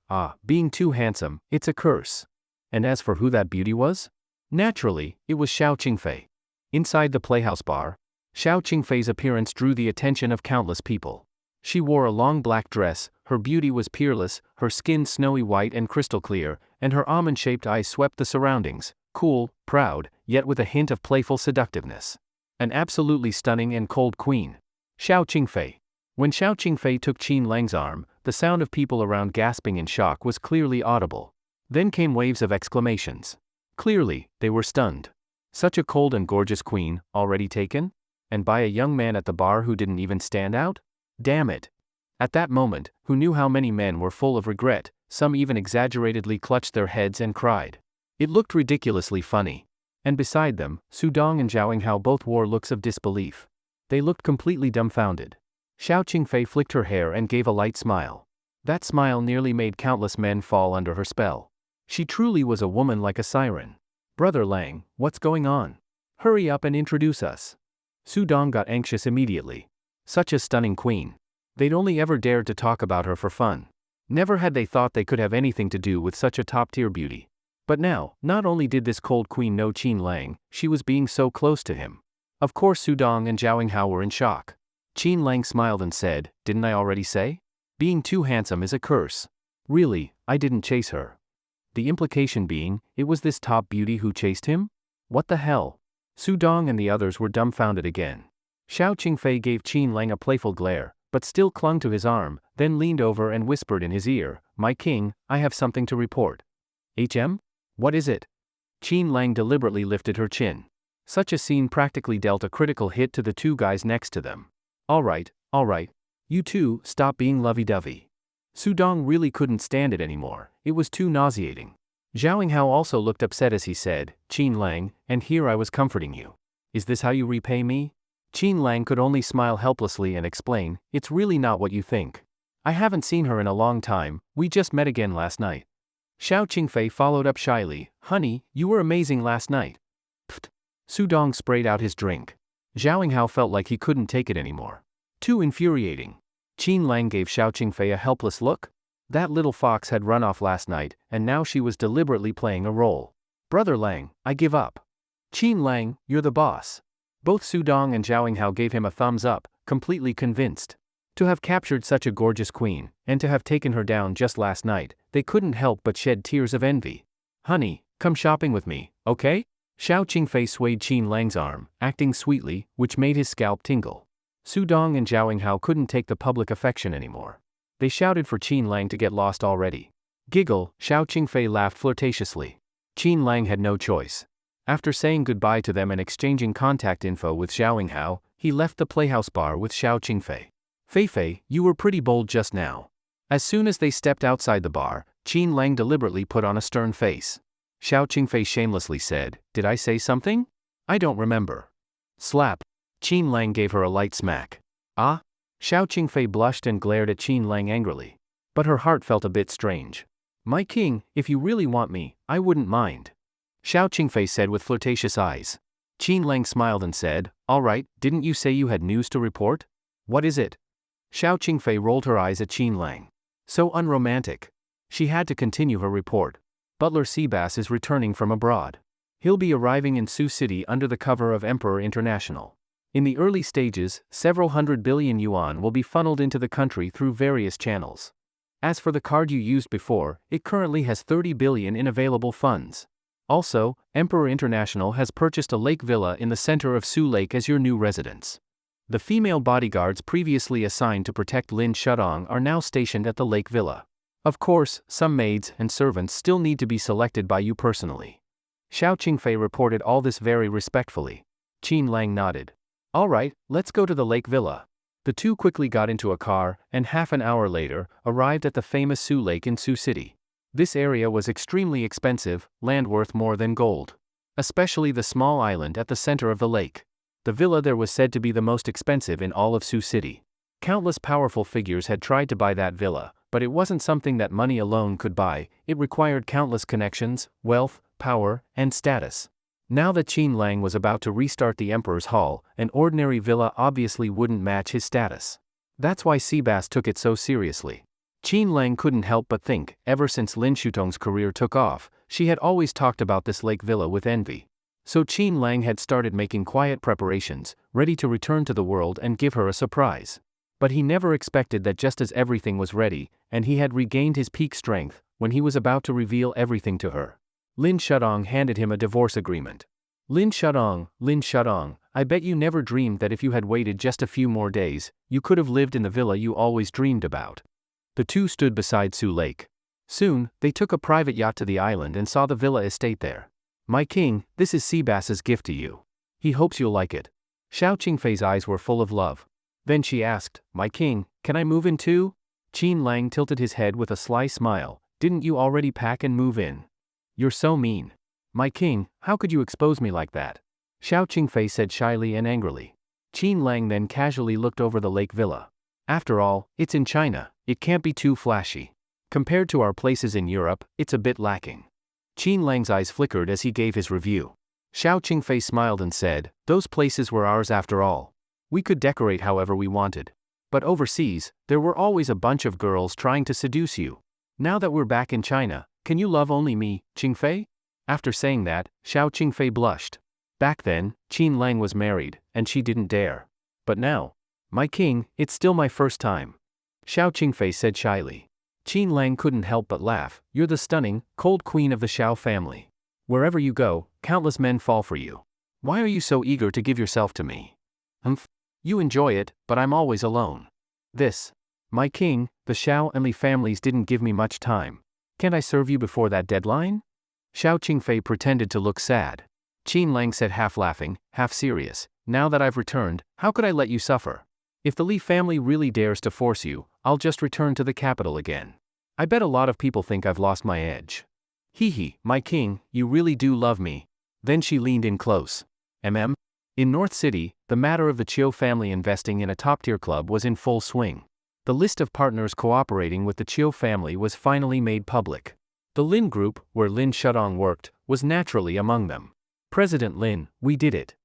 Being too handsome, it's a curse. And as for who that beauty was? Naturally, it was Xiao Qingfei. Inside the playhouse bar, Xiao Qingfei's appearance drew the attention of countless people. She wore a long black dress, her beauty was peerless, her skin snowy white and crystal clear, and her almond-shaped eyes swept the surroundings, cool, proud, yet with a hint of playful seductiveness. An absolutely stunning and cold queen. Xiao Qingfei. When Xiao Qingfei took Qin Lang's arm, the sound of people around gasping in shock was clearly audible. Then came waves of exclamations. Clearly, they were stunned. Such a cold and gorgeous queen, already taken? And by a young man at the bar who didn't even stand out? Damn it. At that moment, who knew how many men were full of regret, some even exaggeratedly clutched their heads and cried. It looked ridiculously funny. And beside them, Sudong and Zhao Yinghao both wore looks of disbelief. They looked completely dumbfounded. Xiao Qingfei flicked her hair and gave a light smile. That smile nearly made countless men fall under her spell. She truly was a woman like a siren. Brother Lang, what's going on? Hurry up and introduce us. Sudong got anxious immediately. Such a stunning queen. They'd only ever dared to talk about her for fun. Never had they thought they could have anything to do with such a top-tier beauty. But now, not only did this cold queen know Qin Lang, she was being so close to him. Of course Sudong and Zhao Yinghao were in shock. Qin Lang smiled and said, "Didn't I already say? Being too handsome is a curse. Really, I didn't chase her." The implication being, it was this top beauty who chased him? What the hell? Sudong and the others were dumbfounded again. Xiao Qingfei gave Qin Lang a playful glare, but still clung to his arm, then leaned over and whispered in his ear, "My king, I have something to report." What is it? Qin Lang deliberately lifted her chin. Such a scene practically dealt a critical hit to the two guys next to them. All right. You two, stop being lovey-dovey. Sudong really couldn't stand it anymore, it was too nauseating. Zhao Yinghao also looked upset as he said, "Qin Lang, and here I was comforting you. Is this how you repay me?" Qin Lang could only smile helplessly and explain, "It's really not what you think. I haven't seen her in a long time, we just met again last night." Xiao Qingfei followed up shyly, "Honey, you were amazing last night." Pfft. Sudong sprayed out his drink. Zhao Yinghao felt like he couldn't take it anymore. Too infuriating. Qin Lang gave Xiao Qingfei a helpless look. That little fox had run off last night, and now she was deliberately playing a role. "Brother Lang, I give up." "Qin Lang, you're the boss." Both Sudong and Zhao Yinghao gave him a thumbs up, completely convinced. To have captured such a gorgeous queen, and to have taken her down just last night, they couldn't help but shed tears of envy. "Honey, come shopping with me, okay?" Xiao Qingfei swayed Qin Lang's arm, acting sweetly, which made his scalp tingle. Sudong and Zhao Yinghao couldn't take the public affection anymore. They shouted for Qin Lang to get lost already. Giggle, Xiao Qingfei laughed flirtatiously. Qin Lang had no choice. After saying goodbye to them and exchanging contact info with Zhao Yinghao, he left the playhouse bar with Xiao Qingfei. "Feifei, you were pretty bold just now." As soon as they stepped outside the bar, Qin Lang deliberately put on a stern face. Xiao Qingfei shamelessly said, "Did I say something? I don't remember." Slap. Qin Lang gave her a light smack. "Ah?" Xiao Qingfei blushed and glared at Qin Lang angrily. But her heart felt a bit strange. "My king, if you really want me, I wouldn't mind," Xiao Qingfei said with flirtatious eyes. Qin Lang smiled and said, "All right, didn't you say you had news to report? What is it?" Xiao Qingfei rolled her eyes at Qin Lang. So unromantic. She had to continue her report. Butler Seabass is returning from abroad. He'll be arriving in Sioux City under the cover of Emperor International. In the early stages, several hundred billion yuan will be funneled into the country through various channels. As for the card you used before, it currently has 30 billion in available funds. Also, Emperor International has purchased a lake villa in the center of Sioux Lake as your new residence. The female bodyguards previously assigned to protect Lin Shudong are now stationed at the lake villa. Of course, some maids and servants still need to be selected by you personally. Xiao Qingfei reported all this very respectfully. Qin Lang nodded. "All right, let's go to the lake villa." The two quickly got into a car, and half an hour later, arrived at the famous Sioux Lake in Sioux City. This area was extremely expensive, land worth more than gold. Especially the small island at the center of the lake. The villa there was said to be the most expensive in all of Sioux City. Countless powerful figures had tried to buy that villa, but it wasn't something that money alone could buy. It required countless connections, wealth, power, and status. Now that Qin Lang was about to restart the Emperor's Hall, an ordinary villa obviously wouldn't match his status. That's why Seabass took it so seriously. Qin Lang couldn't help but think, ever since Lin Shutong's career took off, she had always talked about this lake villa with envy. So Qin Lang had started making quiet preparations, ready to return to the world and give her a surprise. But he never expected that just as everything was ready, and he had regained his peak strength, when he was about to reveal everything to her, Lin Shutong handed him a divorce agreement. Lin Shutong, I bet you never dreamed that if you had waited just a few more days, you could have lived in the villa you always dreamed about. The two stood beside Sioux Lake. Soon, they took a private yacht to the island and saw the villa estate there. My king, this is Seabass's gift to you. He hopes you'll like it. Xiao Qingfei's eyes were full of love. Then she asked, My king, can I move in too? Qin Lang tilted his head with a sly smile. Didn't you already pack and move in? You're so mean. My king, how could you expose me like that? Xiao Qingfei said shyly and angrily. Qin Lang then casually looked over the lake villa. After all, it's in China, it can't be too flashy. Compared to our places in Europe, it's a bit lacking. Qin Lang's eyes flickered as he gave his review. Xiao Qingfei smiled and said, Those places were ours after all. We could decorate however we wanted. But overseas, there were always a bunch of girls trying to seduce you. Now that we're back in China, can you love only me, Qingfei? After saying that, Xiao Qingfei blushed. Back then, Qin Lang was married, and she didn't dare. But now, my king, it's still my first time. Xiao Qingfei said shyly. Qin Lang couldn't help but laugh. You're the stunning, cold queen of the Xiao family. Wherever you go, countless men fall for you. Why are you so eager to give yourself to me? You enjoy it, but I'm always alone. My king, the Xiao and Li families didn't give me much time. Can't I serve you before that deadline? Xiao Qingfei pretended to look sad. Qin Lang said half laughing, half serious, Now that I've returned, how could I let you suffer? If the Li family really dares to force you, I'll just return to the capital again. I bet a lot of people think I've lost my edge. My king, you really do love me. Then she leaned in close. In North City, the matter of the Chiu family investing in a top-tier club was in full swing. The list of partners cooperating with the Chiu family was finally made public. The Lin Group, where Lin Shutong worked, was naturally among them. President Lin, we did it.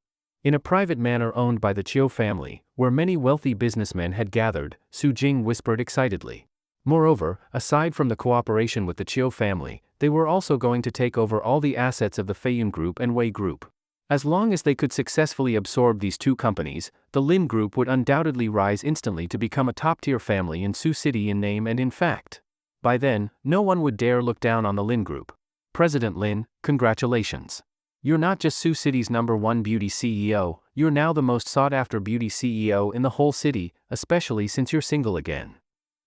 In a private manor owned by the Chiu family, where many wealthy businessmen had gathered, Su Jing whispered excitedly. Moreover, aside from the cooperation with the Chiu family, they were also going to take over all the assets of the Feiyun Group and Wei Group. As long as they could successfully absorb these two companies, the Lin Group would undoubtedly rise instantly to become a top-tier family in Sioux City in name and in fact. By then, no one would dare look down on the Lin Group. President Lin, congratulations. You're not just Sioux City's #1 beauty CEO, you're now the most sought-after beauty CEO in the whole city, especially since you're single again.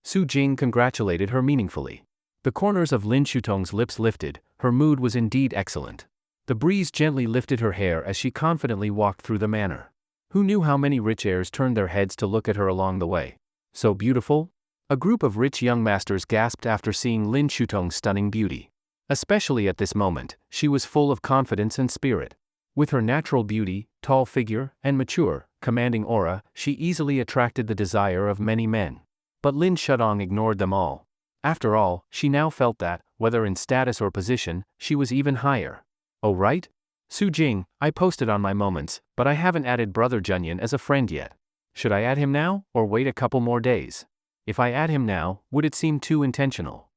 Su Jing congratulated her meaningfully. The corners of Lin Shutong's lips lifted, her mood was indeed excellent. The breeze gently lifted her hair as she confidently walked through the manor. Who knew how many rich heirs turned their heads to look at her along the way? So beautiful? A group of rich young masters gasped after seeing Lin Shutong's stunning beauty. Especially at this moment, she was full of confidence and spirit. With her natural beauty, tall figure, and mature, commanding aura, she easily attracted the desire of many men. But Lin Shutong ignored them all. After all, she now felt that, whether in status or position, she was even higher. Oh right? Su Jing, I posted on my moments, but I haven't added Brother Junyan as a friend yet. Should I add him now, or wait a couple more days? If I add him now, would it seem too intentional?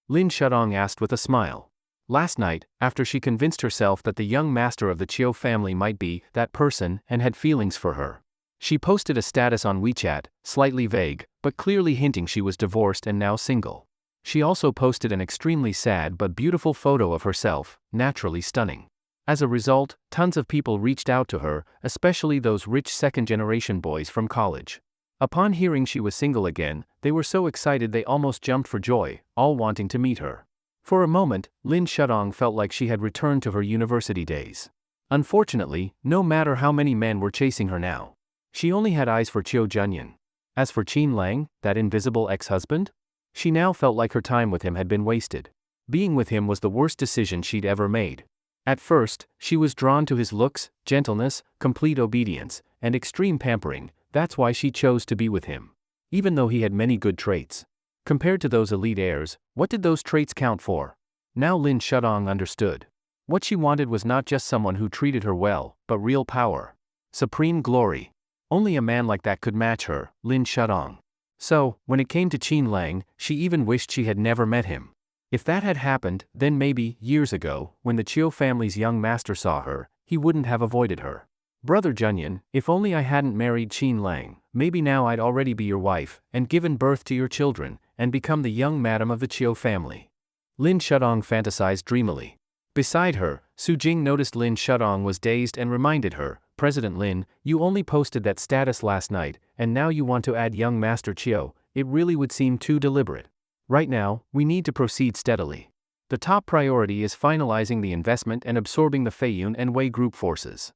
Lin Shutong asked with a smile. Last night, after she convinced herself that the young master of the Chiu family might be that person and had feelings for her, she posted a status on WeChat, slightly vague, but clearly hinting she was divorced and now single. She also posted an extremely sad but beautiful photo of herself, naturally stunning. As a result, tons of people reached out to her, especially those rich second-generation boys from college. Upon hearing she was single again, they were so excited they almost jumped for joy, all wanting to meet her. For a moment, Lin Shutong felt like she had returned to her university days. Unfortunately, no matter how many men were chasing her now, she only had eyes for Chiu Junyan. As for Qin Lang, that invisible ex-husband, she now felt like her time with him had been wasted. Being with him was the worst decision she'd ever made. At first, she was drawn to his looks, gentleness, complete obedience, and extreme pampering. That's why she chose to be with him. Even though he had many good traits. Compared to those elite heirs, what did those traits count for? Now Lin Shudong understood. What she wanted was not just someone who treated her well, but real power. Supreme glory. Only a man like that could match her, Lin Shudong. So, when it came to Qin Lang, she even wished she had never met him. If that had happened, then maybe, years ago, when the Chiu family's young master saw her, he wouldn't have avoided her. Brother Junyan, if only I hadn't married Qin Lang, maybe now I'd already be your wife, and given birth to your children, and become the young madam of the Chiu family. Lin Shudong fantasized dreamily. Beside her, Su Jing noticed Lin Shudong was dazed and reminded her, President Lin, you only posted that status last night, and now you want to add young Master Chiu, it really would seem too deliberate. Right now, we need to proceed steadily. The top priority is finalizing the investment and absorbing the Feiyun and Wei group forces.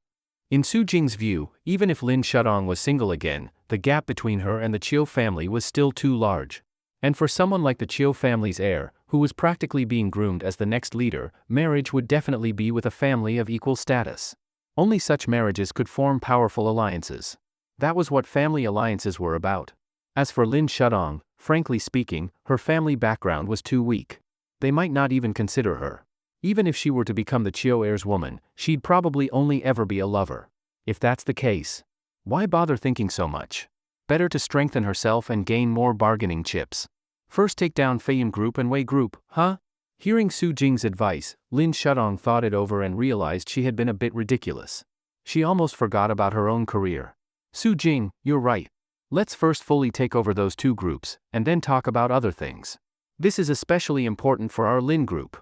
In Su Jing's view, even if Lin Shudong was single again, the gap between her and the Chiu family was still too large. And for someone like the Chiu family's heir, who was practically being groomed as the next leader, marriage would definitely be with a family of equal status. Only such marriages could form powerful alliances. That was what family alliances were about. As for Lin Shudong, frankly speaking, her family background was too weak. They might not even consider her. Even if she were to become the Chiu heir's woman, she'd probably only ever be a lover. If that's the case, why bother thinking so much? Better to strengthen herself and gain more bargaining chips. First take down Feiyun Group and Wei Group, huh? Hearing Su Jing's advice, Lin Shudong thought it over and realized she had been a bit ridiculous. She almost forgot about her own career. Su Jing, you're right. Let's first fully take over those two groups, and then talk about other things. This is especially important for our Lin group.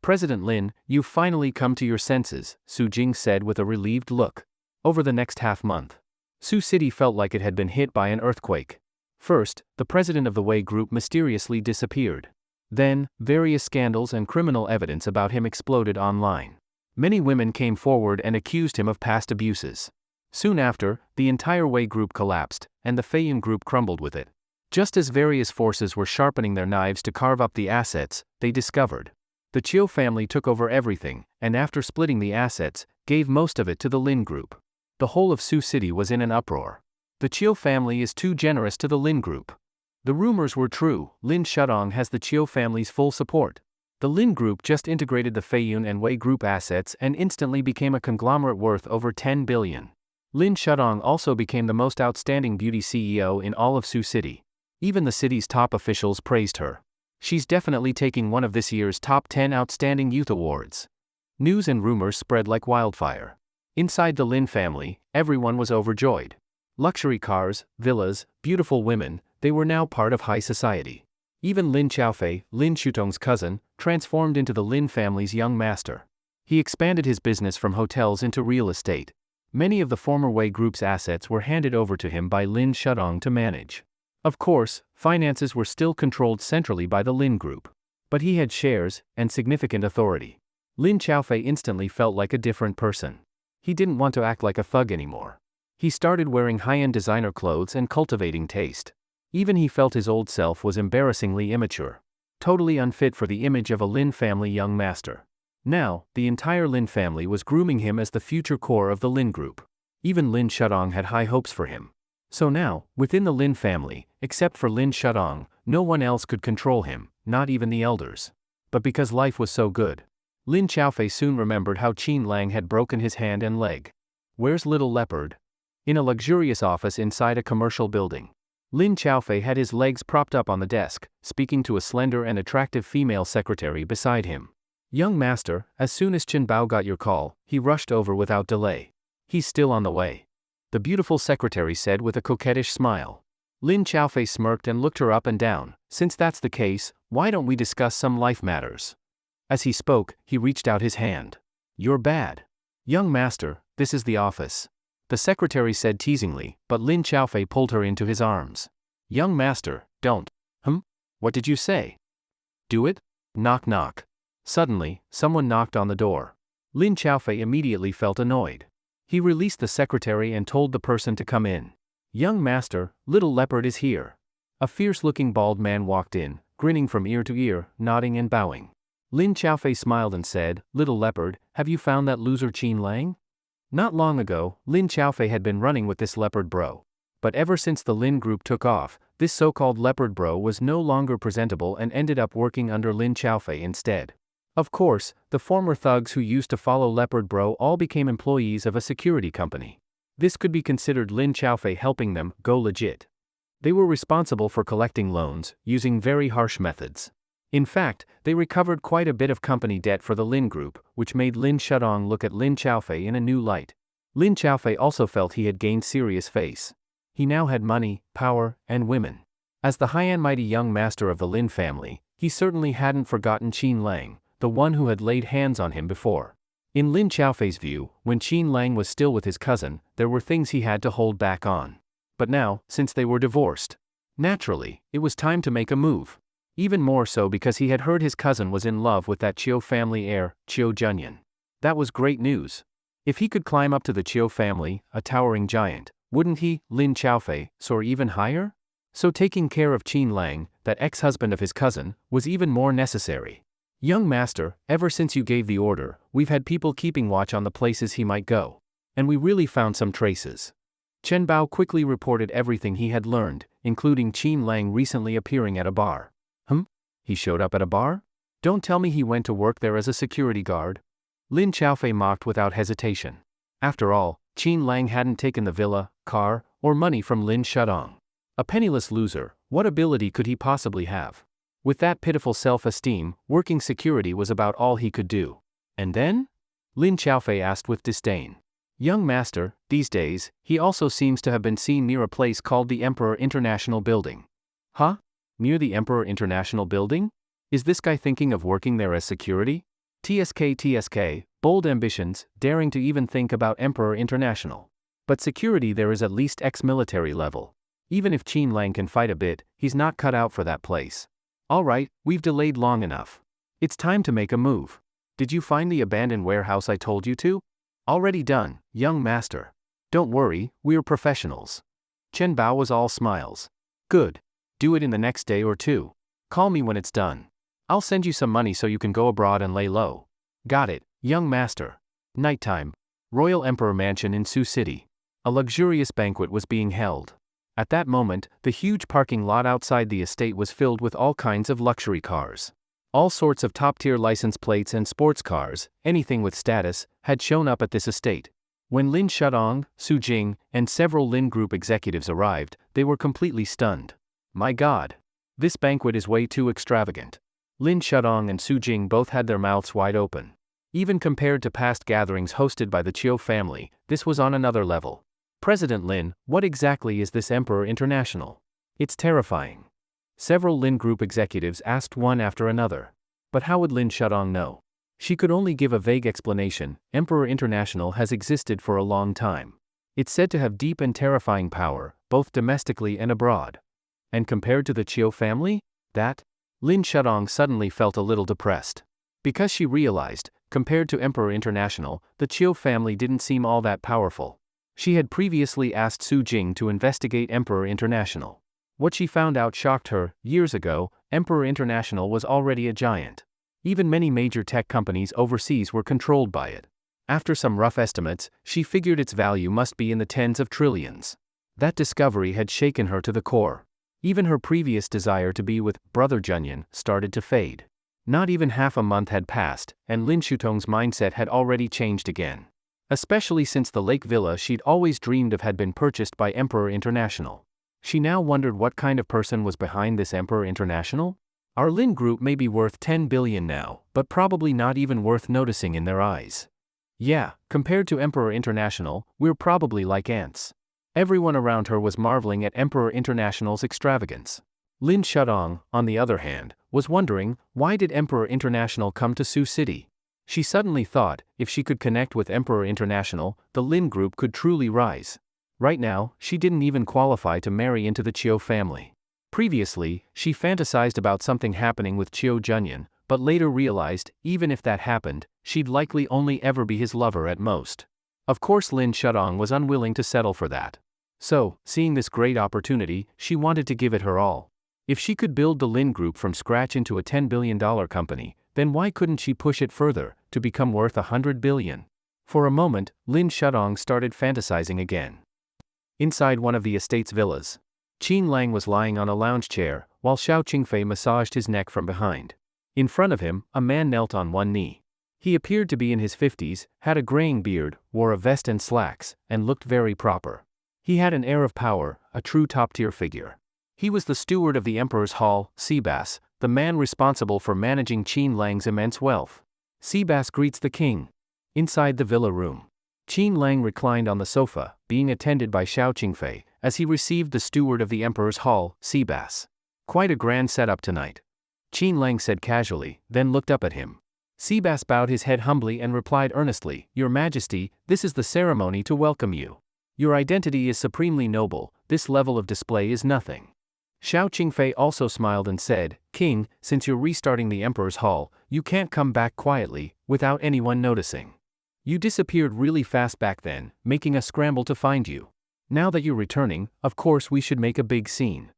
President Lin, you've finally come to your senses, Su Jing said with a relieved look. Over the next half-month, Su City felt like it had been hit by an earthquake. First, the president of the Wei group mysteriously disappeared. Then, various scandals and criminal evidence about him exploded online. Many women came forward and accused him of past abuses. Soon after, the entire Wei group collapsed, and the Feiyun group crumbled with it. Just as various forces were sharpening their knives to carve up the assets, they discovered. The Chiu family took over everything, and after splitting the assets, gave most of it to the Lin group. The whole of Su City was in an uproar. The Chiu family is too generous to the Lin group. The rumors were true, Lin Shudong has the Chiu family's full support. The Lin group just integrated the Feiyun and Wei group assets and instantly became a conglomerate worth over 10 billion. Lin Shudong also became the most outstanding beauty CEO in all of Su City. Even the city's top officials praised her. She's definitely taking one of this year's top 10 Outstanding Youth Awards. News and rumors spread like wildfire. Inside the Lin family, everyone was overjoyed. Luxury cars, villas, beautiful women, they were now part of high society. Even Lin Xiaofei, Lin Shutong's cousin, transformed into the Lin family's young master. He expanded his business from hotels into real estate. Many of the former Wei group's assets were handed over to him by Lin Shudong to manage. Of course, finances were still controlled centrally by the Lin group. But he had shares and significant authority. Lin Xiaofei instantly felt like a different person. He didn't want to act like a thug anymore. He started wearing high-end designer clothes and cultivating taste. Even he felt his old self was embarrassingly immature. Totally unfit for the image of a Lin family young master. Now, the entire Lin family was grooming him as the future core of the Lin group. Even Lin Shudong had high hopes for him. So now, within the Lin family, except for Lin Shudong, no one else could control him, not even the elders. But because life was so good, Lin Xiaofei soon remembered how Qin Lang had broken his hand and leg. Where's little leopard? In a luxurious office inside a commercial building. Lin Xiaofei had his legs propped up on the desk, speaking to a slender and attractive female secretary beside him. Young master, as soon as Chen Bao got your call, he rushed over without delay. He's still on the way. The beautiful secretary said with a coquettish smile. Lin Xiaofei smirked and looked her up and down. Since that's the case, why don't we discuss some life matters? As he spoke, he reached out his hand. You're bad. Young master, this is the office. The secretary said teasingly, but Lin Xiaofei pulled her into his arms. Young master, don't. What did you say? Do it? Knock knock. Suddenly, someone knocked on the door. Lin Xiaofei immediately felt annoyed. He released the secretary and told the person to come in. Young master, little leopard is here. A fierce-looking bald man walked in, grinning from ear to ear, nodding and bowing. Lin Xiaofei smiled and said, "Little leopard, have you found that loser Qin Lang?" Not long ago, Lin Xiaofei had been running with this leopard bro. But ever since the Lin group took off, this so-called leopard bro was no longer presentable and ended up working under Lin Xiaofei instead. Of course, the former thugs who used to follow leopard bro all became employees of a security company. This could be considered Lin Xiaofei helping them go legit. They were responsible for collecting loans, using very harsh methods. In fact, they recovered quite a bit of company debt for the Lin group, which made Lin Shudong look at Lin Xiaofei in a new light. Lin Xiaofei also felt he had gained serious face. He now had money, power, and women. As the high and mighty young master of the Lin family, he certainly hadn't forgotten Qin Lang, the one who had laid hands on him before. In Lin Xiaofei's view, when Qin Lang was still with his cousin, there were things he had to hold back on. But now, since they were divorced, naturally, it was time to make a move. Even more so because he had heard his cousin was in love with that Chiu family heir, Chiu Junyan. That was great news. If he could climb up to the Chiu family, a towering giant, wouldn't he, Lin Xiaofei, soar even higher? So taking care of Qin Lang, that ex-husband of his cousin, was even more necessary. Young master, ever since you gave the order, we've had people keeping watch on the places he might go. And we really found some traces. Chen Bao quickly reported everything he had learned, including Qin Lang recently appearing at a bar. He showed up at a bar? Don't tell me he went to work there as a security guard. Lin Xiaofei mocked without hesitation. After all, Qin Lang hadn't taken the villa, car, or money from Lin Shudong. A penniless loser, what ability could he possibly have? With that pitiful self-esteem, working security was about all he could do. And then? Lin Xiaofei asked with disdain. Young master, these days, he also seems to have been seen near a place called the Emperor International Building. Huh? Near the Emperor International Building? Is this guy thinking of working there as security? TSK, bold ambitions, daring to even think about Emperor International. But security there is at least ex-military level. Even if Qin Lang can fight a bit, he's not cut out for that place. Alright, we've delayed long enough. It's time to make a move. Did you find the abandoned warehouse I told you to? Already done, young master. Don't worry, we're professionals. Chen Bao was all smiles. Good. Do it in the next day or two. Call me when it's done. I'll send you some money so you can go abroad and lay low. Got it, young master. Nighttime. Royal Emperor Mansion in Sioux City. A luxurious banquet was being held. At that moment, the huge parking lot outside the estate was filled with all kinds of luxury cars. All sorts of top-tier license plates and sports cars, anything with status, had shown up at this estate. When Lin Shudong, Su Jing, and several Lin Group executives arrived, they were completely stunned. My God! This banquet is way too extravagant. Lin Shudong and Su Jing both had their mouths wide open. Even compared to past gatherings hosted by the Chiu family, this was on another level. President Lin, what exactly is this Emperor International? It's terrifying. Several Lin Group executives asked one after another. But how would Lin Shudong know? She could only give a vague explanation. Emperor International has existed for a long time. It's said to have deep and terrifying power, both domestically and abroad. And compared to the Chiu family? That? Lin Shudong suddenly felt a little depressed. Because she realized, compared to Emperor International, the Chiu family didn't seem all that powerful. She had previously asked Su Jing to investigate Emperor International. What she found out shocked her. Years ago, Emperor International was already a giant. Even many major tech companies overseas were controlled by it. After some rough estimates, she figured its value must be in the tens of trillions. That discovery had shaken her to the core. Even her previous desire to be with Brother Junyan started to fade. Not even half a month had passed, and Lin Shutong's mindset had already changed again. Especially since the lake villa she'd always dreamed of had been purchased by Emperor International. She now wondered what kind of person was behind this Emperor International? Our Lin Group may be worth 10 billion now, but probably not even worth noticing in their eyes. Yeah, compared to Emperor International, we're probably like ants. Everyone around her was marveling at Emperor International's extravagance. Lin Shudong, on the other hand, was wondering, why did Emperor International come to Sioux City? She suddenly thought, if she could connect with Emperor International, the Lin Group could truly rise. Right now, she didn't even qualify to marry into the Chiu family. Previously, she fantasized about something happening with Chiu Junyan, but later realized, even if that happened, she'd likely only ever be his lover at most. Of course Lin Shudong was unwilling to settle for that. So, seeing this great opportunity, she wanted to give it her all. If she could build the Lin Group from scratch into a $10 billion company, Then why couldn't she push it further, to become worth 100 billion? For a moment, Lin Shudong started fantasizing again. Inside one of the estate's villas, Qin Lang was lying on a lounge chair, while Xiao Qingfei massaged his neck from behind. In front of him, a man knelt on one knee. He appeared to be in his 50s, had a graying beard, wore a vest and slacks, and looked very proper. He had an air of power, a true top-tier figure. He was the steward of the Emperor's Hall, Seabass, the man responsible for managing Qin Lang's immense wealth. Seabass greets the king. Inside the villa room, Qin Lang reclined on the sofa, being attended by Xiao Qingfei, as he received the steward of the Emperor's Hall, Seabass. Quite a grand setup tonight, Qin Lang said casually, then looked up at him. Seabass bowed his head humbly and replied earnestly, Your Majesty, this is the ceremony to welcome you. Your identity is supremely noble, this level of display is nothing. Xiao Qingfei also smiled and said, King, since you're restarting the Emperor's Hall, you can't come back quietly, without anyone noticing. You disappeared really fast back then, making us scramble to find you. Now that you're returning, of course we should make a big scene.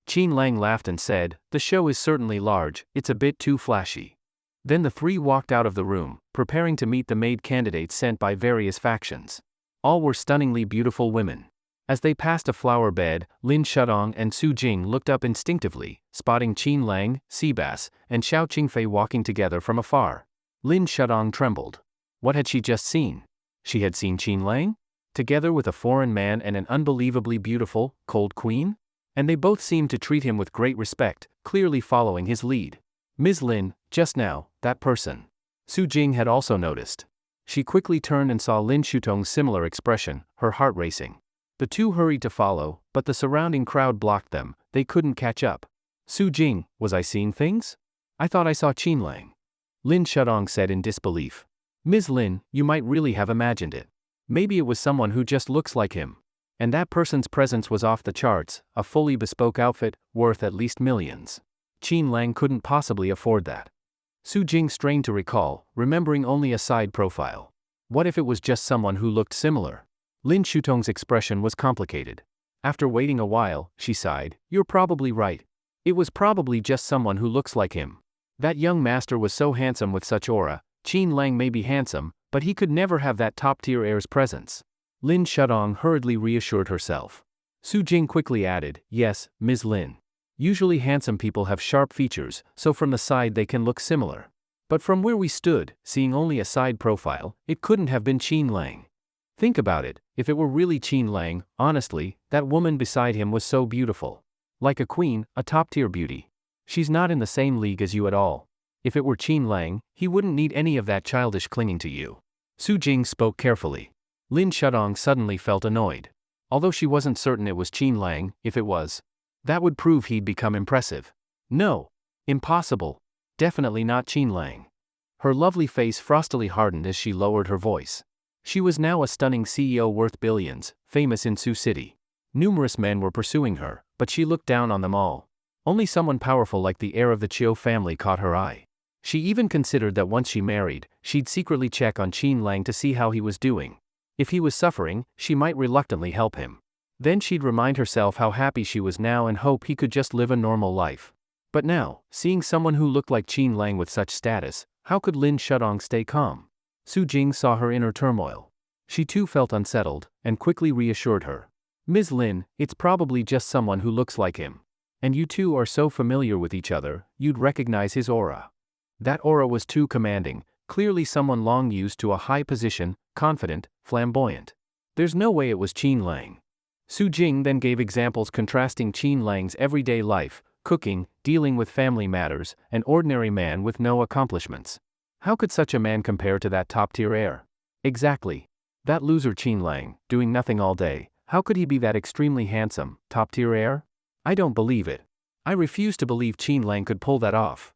Qin Lang laughed and said, The show is certainly large, it's a bit too flashy. Then the three walked out of the room, preparing to meet the maid candidates sent by various factions. All were stunningly beautiful women. As they passed a flower bed, Lin Shudong and Su Jing looked up instinctively, spotting Qin Lang, Seabass, and Xiao Qingfei walking together from afar. Lin Shudong trembled. What had she just seen? She had seen Qin Lang? Together with a foreign man and an unbelievably beautiful, cold queen? And they both seemed to treat him with great respect, clearly following his lead. Ms. Lin, just now, that person. Su Jing had also noticed. She quickly turned and saw Lin Shudong's similar expression, her heart racing. The two hurried to follow, but the surrounding crowd blocked them, they couldn't catch up. Su Jing, was I seeing things? I thought I saw Qin Lang. Lin Shudong said in disbelief. Ms. Lin, you might really have imagined it. Maybe it was someone who just looks like him. And that person's presence was off the charts, a fully bespoke outfit, worth at least millions. Qin Lang couldn't possibly afford that. Su Jing strained to recall, remembering only a side profile. What if it was just someone who looked similar? Lin Shudong's expression was complicated. After waiting a while, she sighed, You're probably right. It was probably just someone who looks like him. That young master was so handsome with such aura. Qin Lang may be handsome, but he could never have that top-tier heir's presence. Lin Shudong hurriedly reassured herself. Su Jing quickly added, Yes, Ms. Lin. Usually handsome people have sharp features, so from the side they can look similar. But from where we stood, seeing only a side profile, it couldn't have been Qin Lang. Think about it, if it were really Qin Lang, honestly, that woman beside him was so beautiful. Like a queen, a top-tier beauty. She's not in the same league as you at all. If it were Qin Lang, he wouldn't need any of that childish clinging to you. Su Jing spoke carefully. Lin Shudong suddenly felt annoyed. Although she wasn't certain it was Qin Lang, if it was, that would prove he'd become impressive. No. Impossible. Definitely not Qin Lang. Her lovely face frostily hardened as she lowered her voice. She was now a stunning CEO worth billions, famous in Sioux City. Numerous men were pursuing her, but she looked down on them all. Only someone powerful like the heir of the Chiu family caught her eye. She even considered that once she married, she'd secretly check on Qin Lang to see how he was doing. If he was suffering, she might reluctantly help him. Then she'd remind herself how happy she was now and hope he could just live a normal life. But now, seeing someone who looked like Qin Lang with such status, how could Lin Shudong stay calm? Su Jing saw her inner turmoil. She too felt unsettled, and quickly reassured her. Ms. Lin, it's probably just someone who looks like him. And you two are so familiar with each other, you'd recognize his aura. That aura was too commanding, clearly someone long used to a high position, confident, flamboyant. There's no way it was Qin Lang. Su Jing then gave examples contrasting Qin Lang's everyday life, cooking, dealing with family matters, an ordinary man with no accomplishments. How could such a man compare to that top-tier heir? Exactly. That loser Qin Lang, doing nothing all day, how could he be that extremely handsome, top-tier heir? I don't believe it. I refuse to believe Qin Lang could pull that off.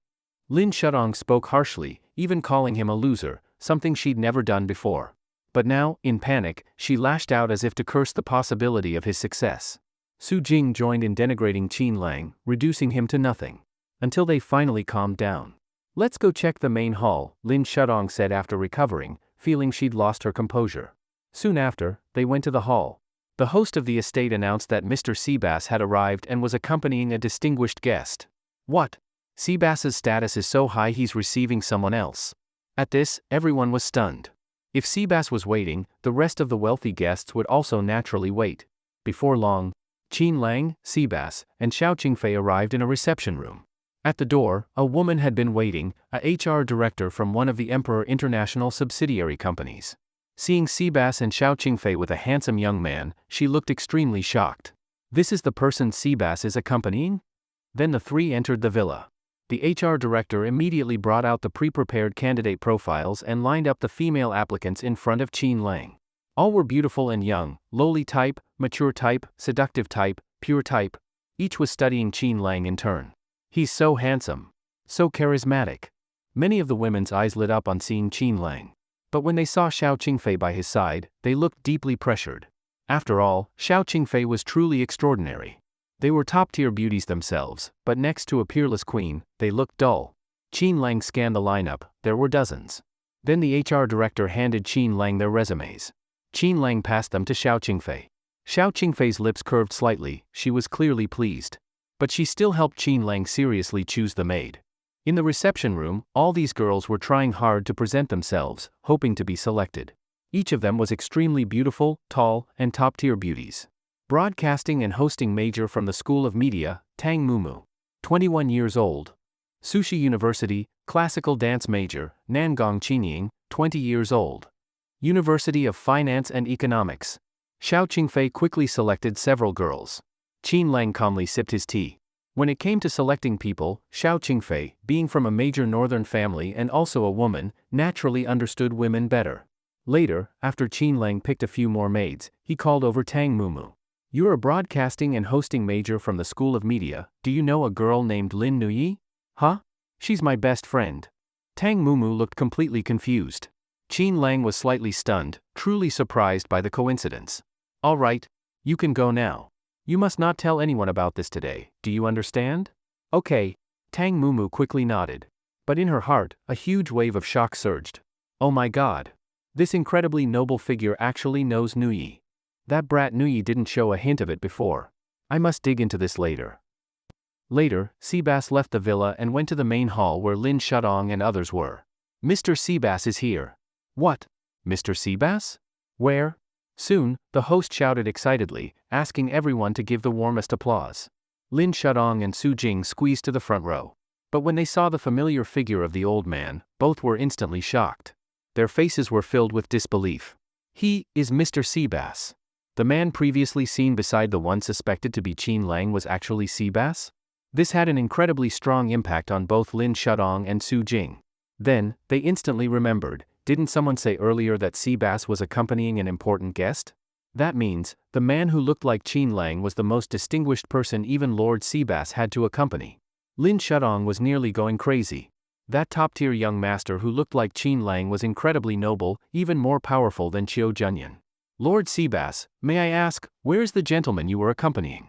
Lin Shudong spoke harshly, even calling him a loser, something she'd never done before. But now, in panic, she lashed out as if to curse the possibility of his success. Su Jing joined in denigrating Qin Lang, reducing him to nothing. Until they finally calmed down. Let's go check the main hall, Lin Shudong said after recovering, feeling she'd lost her composure. Soon after, they went to the hall. The host of the estate announced that Mr. Seabass had arrived and was accompanying a distinguished guest. What? Seabass's status is so high he's receiving someone else. At this, everyone was stunned. If Seabass was waiting, the rest of the wealthy guests would also naturally wait. Before long, Qin Lang, Seabass, and Xiao Qingfei arrived in a reception room. At the door, a woman had been waiting, a HR director from one of the Emperor International subsidiary companies. Seeing Seabass and Xiao Qingfei with a handsome young man, she looked extremely shocked. This is the person Seabass is accompanying? Then the three entered the villa. The HR director immediately brought out the pre-prepared candidate profiles and lined up the female applicants in front of Qin Lang. All were beautiful and young, lowly type, mature type, seductive type, pure type. Each was studying Qin Lang in turn. He's so handsome. So charismatic. Many of the women's eyes lit up on seeing Qin Lang. But when they saw Xiao Qingfei by his side, they looked deeply pressured. After all, Xiao Qingfei was truly extraordinary. They were top-tier beauties themselves, but next to a peerless queen, they looked dull. Qin Lang scanned the lineup, there were dozens. Then the HR director handed Qin Lang their resumes. Qin Lang passed them to Xiao Qingfei. Xiao Qingfei's lips curved slightly, she was clearly pleased. But she still helped Qin Lang seriously choose the maid. In the reception room, all these girls were trying hard to present themselves, hoping to be selected. Each of them was extremely beautiful, tall, and top-tier beauties. Broadcasting and hosting major from the School of Media, Tang Mumu. 21 years old. Sushi University, classical dance major, Nangong Qinying, 20 years old. University of Finance and Economics. Xiao Qingfei quickly selected several girls. Qin Lang calmly sipped his tea. When it came to selecting people, Xiao Qingfei, being from a major northern family and also a woman, naturally understood women better. Later, after Qin Lang picked a few more maids, he called over Tang Mumu. You're a broadcasting and hosting major from the School of Media, do you know a girl named Lin Nuyi? Huh? She's my best friend. Tang Mumu looked completely confused. Qin Lang was slightly stunned, truly surprised by the coincidence. All right, you can go now. You must not tell anyone about this today, do you understand? Okay. Tang Mumu quickly nodded. But in her heart, a huge wave of shock surged. Oh my god. This incredibly noble figure actually knows Nuyi. That brat Nuyi didn't show a hint of it before. I must dig into this later. Later, Seabass left the villa and went to the main hall where Lin Shudong and others were. Mr. Seabass is here. What? Mr. Seabass? Where? Soon, the host shouted excitedly, asking everyone to give the warmest applause. Lin Shudong and Su Jing squeezed to the front row. But when they saw the familiar figure of the old man, both were instantly shocked. Their faces were filled with disbelief. He is Mr. Seabass. The man previously seen beside the one suspected to be Qin Lang was actually Seabass? This had an incredibly strong impact on both Lin Shudong and Su Jing. Then, they instantly remembered, didn't someone say earlier that Seabass was accompanying an important guest? That means, the man who looked like Qin Lang was the most distinguished person even Lord Seabass had to accompany. Lin Shudong was nearly going crazy. That top-tier young master who looked like Qin Lang was incredibly noble, even more powerful than Qiu Junyan. Lord Seabass, may I ask, where's the gentleman you were accompanying?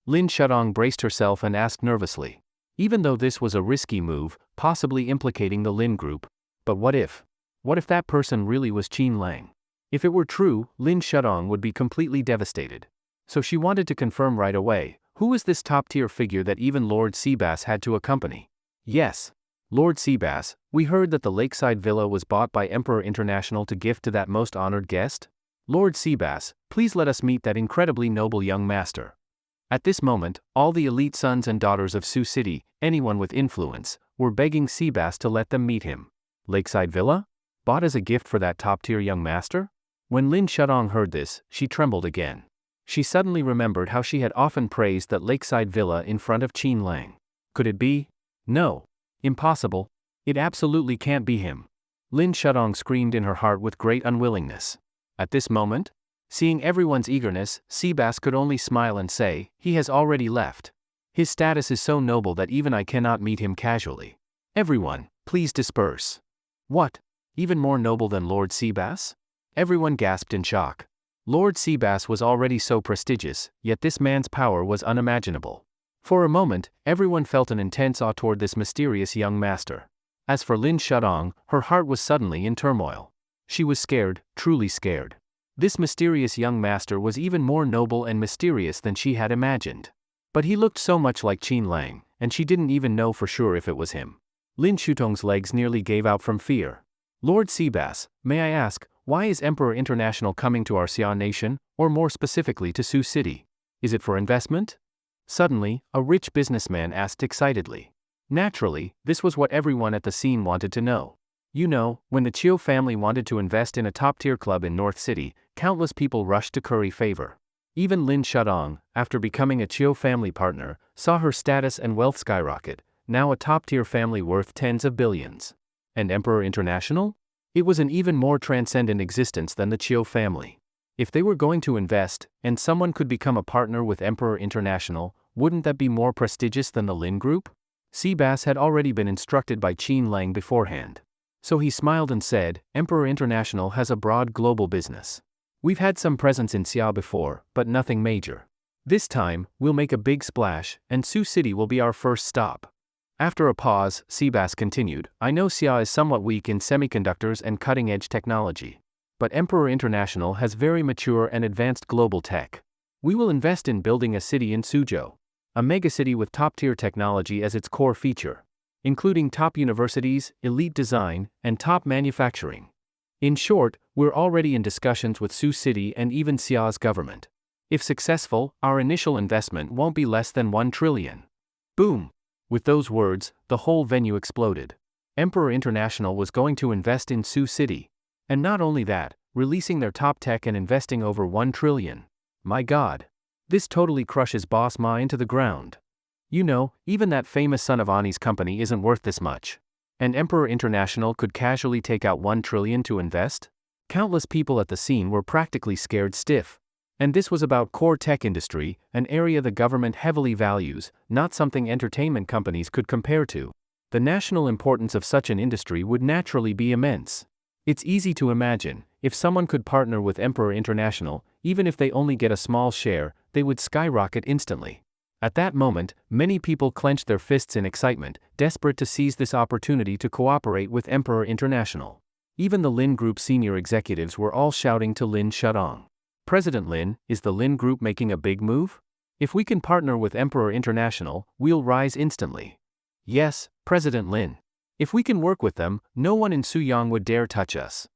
Lin Shudong braced herself and asked nervously. Even though this was a risky move, possibly implicating the Lin group. But what if? What if that person really was Qin Lang? If it were true, Lin Shudong would be completely devastated. So she wanted to confirm right away, who was this top-tier figure that even Lord Seabass had to accompany? Yes. Lord Seabass, we heard that the lakeside villa was bought by Emperor International to gift to that most honored guest. Lord Seabass, please let us meet that incredibly noble young master. At this moment, all the elite sons and daughters of Sioux City, anyone with influence, were begging Seabass to let them meet him. Lakeside villa? Bought as a gift for that top-tier young master? When Lin Shudong heard this, she trembled again. She suddenly remembered how she had often praised that lakeside villa in front of Qin Lang. Could it be? No. Impossible. It absolutely can't be him. Lin Shudong screamed in her heart with great unwillingness. At this moment, seeing everyone's eagerness, Seabass could only smile and say, he has already left. His status is so noble that even I cannot meet him casually. Everyone, please disperse. What? Even more noble than Lord Seabass? Everyone gasped in shock. Lord Seabass was already so prestigious, yet this man's power was unimaginable. For a moment, everyone felt an intense awe toward this mysterious young master. As for Lin Shudong, her heart was suddenly in turmoil. She was scared, truly scared. This mysterious young master was even more noble and mysterious than she had imagined. But he looked so much like Qin Lang, and she didn't even know for sure if it was him. Lin Shutong's legs nearly gave out from fear. Lord Seabass, may I ask, why is Emperor International coming to our Xia nation, or more specifically to Sioux City? Is it for investment? Suddenly, a rich businessman asked excitedly. Naturally, this was what everyone at the scene wanted to know. You know, when the Chiu family wanted to invest in a top-tier club in North City, countless people rushed to curry favor. Even Lin Shudong, after becoming a Chiu family partner, saw her status and wealth skyrocket, now a top-tier family worth tens of billions. And Emperor International? It was an even more transcendent existence than the Chiu family. If they were going to invest, and someone could become a partner with Emperor International, wouldn't that be more prestigious than the Lin Group? Seabass had already been instructed by Qin Lang beforehand. So he smiled and said, Emperor International has a broad global business. We've had some presence in Xia before, but nothing major. This time, we'll make a big splash, and Sioux City will be our first stop. After a pause, Seabass continued, I know Xia is somewhat weak in semiconductors and cutting-edge technology. But Emperor International has very mature and advanced global tech. We will invest in building a city in Suzhou, a megacity with top-tier technology as its core feature, including top universities, elite design, and top manufacturing. In short, we're already in discussions with Sioux City and even Xia's government. If successful, our initial investment won't be less than 1 trillion. Boom! With those words, the whole venue exploded. Emperor International was going to invest in Sioux City. And not only that, releasing their top tech and investing over 1 trillion. My God! This totally crushes Boss Ma into the ground. You know, even that famous son of Ani's company isn't worth this much. And Emperor International could casually take out 1 trillion to invest? Countless people at the scene were practically scared stiff. And this was about core tech industry, an area the government heavily values, not something entertainment companies could compare to. The national importance of such an industry would naturally be immense. It's easy to imagine, if someone could partner with Emperor International, even if they only get a small share, they would skyrocket instantly. At that moment, many people clenched their fists in excitement, desperate to seize this opportunity to cooperate with Emperor International. Even the Lin Group senior executives were all shouting to Lin Shudong. President Lin, is the Lin Group making a big move? If we can partner with Emperor International, we'll rise instantly. Yes, President Lin. If we can work with them, no one in Suyang would dare touch us.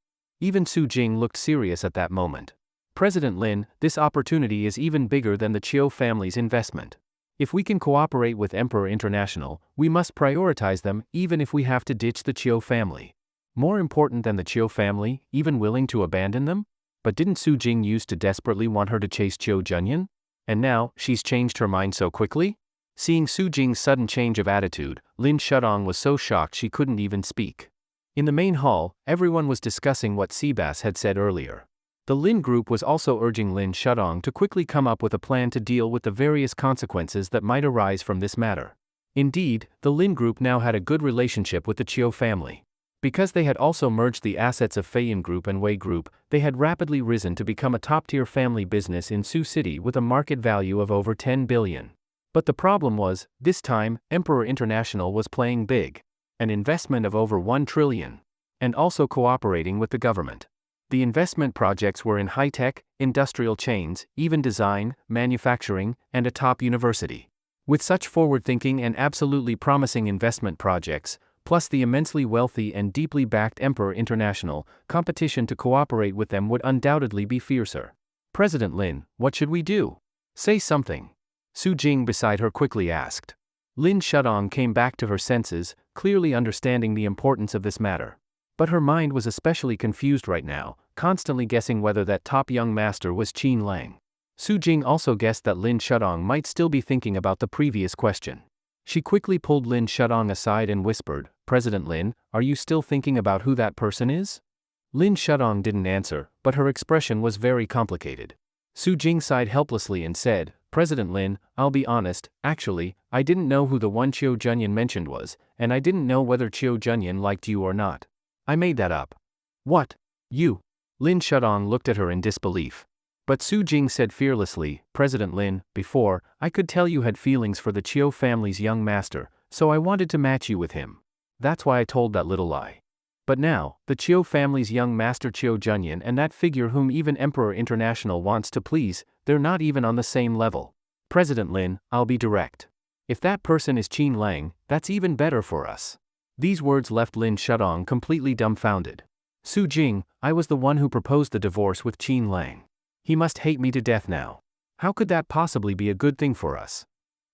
Even Su Jing looked serious at that moment. President Lin, this opportunity is even bigger than the Chiu family's investment. If we can cooperate with Emperor International, we must prioritize them even if we have to ditch the Chiu family. More important than the Chiu family, even willing to abandon them? But didn't Su Jing used to desperately want her to chase Chiu Junyan? And now, she's changed her mind so quickly? Seeing Su Jing's sudden change of attitude, Lin Shudong was so shocked she couldn't even speak. In the main hall, everyone was discussing what Seabass had said earlier. The Lin Group was also urging Lin Shudong to quickly come up with a plan to deal with the various consequences that might arise from this matter. Indeed, the Lin Group now had a good relationship with the Chiu family. Because they had also merged the assets of Feiyin Group and Wei Group, they had rapidly risen to become a top-tier family business in Sioux City with a market value of over 10 billion. But the problem was, this time, Emperor International was playing big. An investment of over 1 trillion. And also cooperating with the government. The investment projects were in high-tech, industrial chains, even design, manufacturing, and a top university. With such forward-thinking and absolutely promising investment projects, plus the immensely wealthy and deeply backed Emperor International, competition to cooperate with them would undoubtedly be fiercer. President Lin, what should we do? Say something. Su Jing beside her quickly asked. Lin Shudong came back to her senses, clearly understanding the importance of this matter. But her mind was especially confused right now, constantly guessing whether that top young master was Qin Lang. Su Jing also guessed that Lin Shudong might still be thinking about the previous question. She quickly pulled Lin Shudong aside and whispered, President Lin, are you still thinking about who that person is? Lin Shudong didn't answer, but her expression was very complicated. Su Jing sighed helplessly and said, President Lin, I'll be honest, actually, I didn't know who the one Chiu Junyan mentioned was, and I didn't know whether Chiu Junyan liked you or not. I made that up. What? You? Lin Shudong looked at her in disbelief. But Su Jing said fearlessly, President Lin, before, I could tell you had feelings for the Chiu family's young master, so I wanted to match you with him. That's why I told that little lie. But now, the Chiu family's young master Chiu Junyan and that figure whom even Emperor International wants to please, they're not even on the same level. President Lin, I'll be direct. If that person is Qin Lang, that's even better for us. These words left Lin Shudong completely dumbfounded. Su Jing, I was the one who proposed the divorce with Qin Lang. He must hate me to death now. How could that possibly be a good thing for us?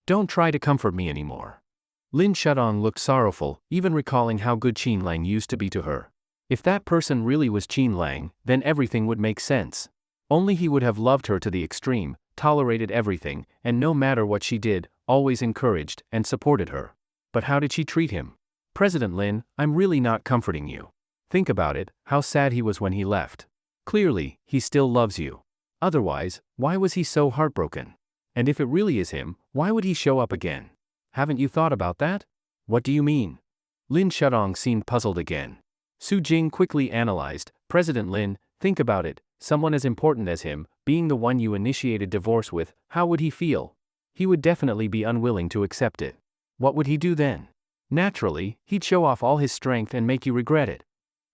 Don't try to comfort me anymore. Lin Shudong looked sorrowful, even recalling how good Qin Lang used to be to her. If that person really was Qin Lang, then everything would make sense. Only he would have loved her to the extreme, tolerated everything, and no matter what she did, always encouraged and supported her. But how did she treat him? President Lin, I'm really not comforting you. Think about it, how sad he was when he left. Clearly, he still loves you. Otherwise, why was he so heartbroken? And if it really is him, why would he show up again? Haven't you thought about that? What do you mean? Lin Shudong seemed puzzled again. Su Jing quickly analyzed, President Lin, think about it, someone as important as him, being the one you initiated divorce with, how would he feel? He would definitely be unwilling to accept it. What would he do then? Naturally, he'd show off all his strength and make you regret it.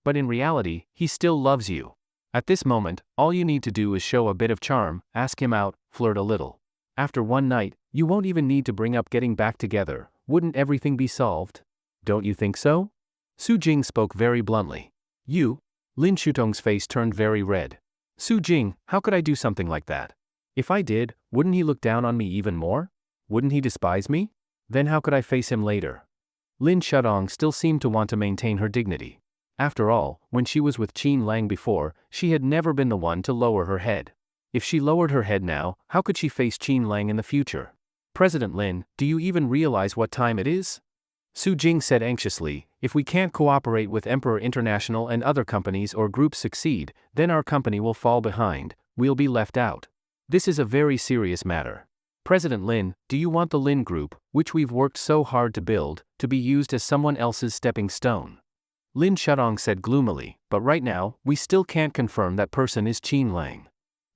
But in reality, he still loves you. At this moment, all you need to do is show a bit of charm, ask him out, flirt a little. After one night, you won't even need to bring up getting back together. Wouldn't everything be solved? Don't you think so? Su Jing spoke very bluntly. You? Lin Shudong's face turned very red. Su Jing, how could I do something like that? If I did, wouldn't he look down on me even more? Wouldn't he despise me? Then how could I face him later? Lin Shudong still seemed to want to maintain her dignity. After all, when she was with Qin Lang before, she had never been the one to lower her head. If she lowered her head now, how could she face Qin Lang in the future? President Lin, do you even realize what time it is? Su Jing said anxiously, if we can't cooperate with Emperor International and other companies or groups succeed, then our company will fall behind, we'll be left out. This is a very serious matter. President Lin, do you want the Lin Group, which we've worked so hard to build, to be used as someone else's stepping stone? Lin Shudong said gloomily, but right now, we still can't confirm that person is Qin Lang.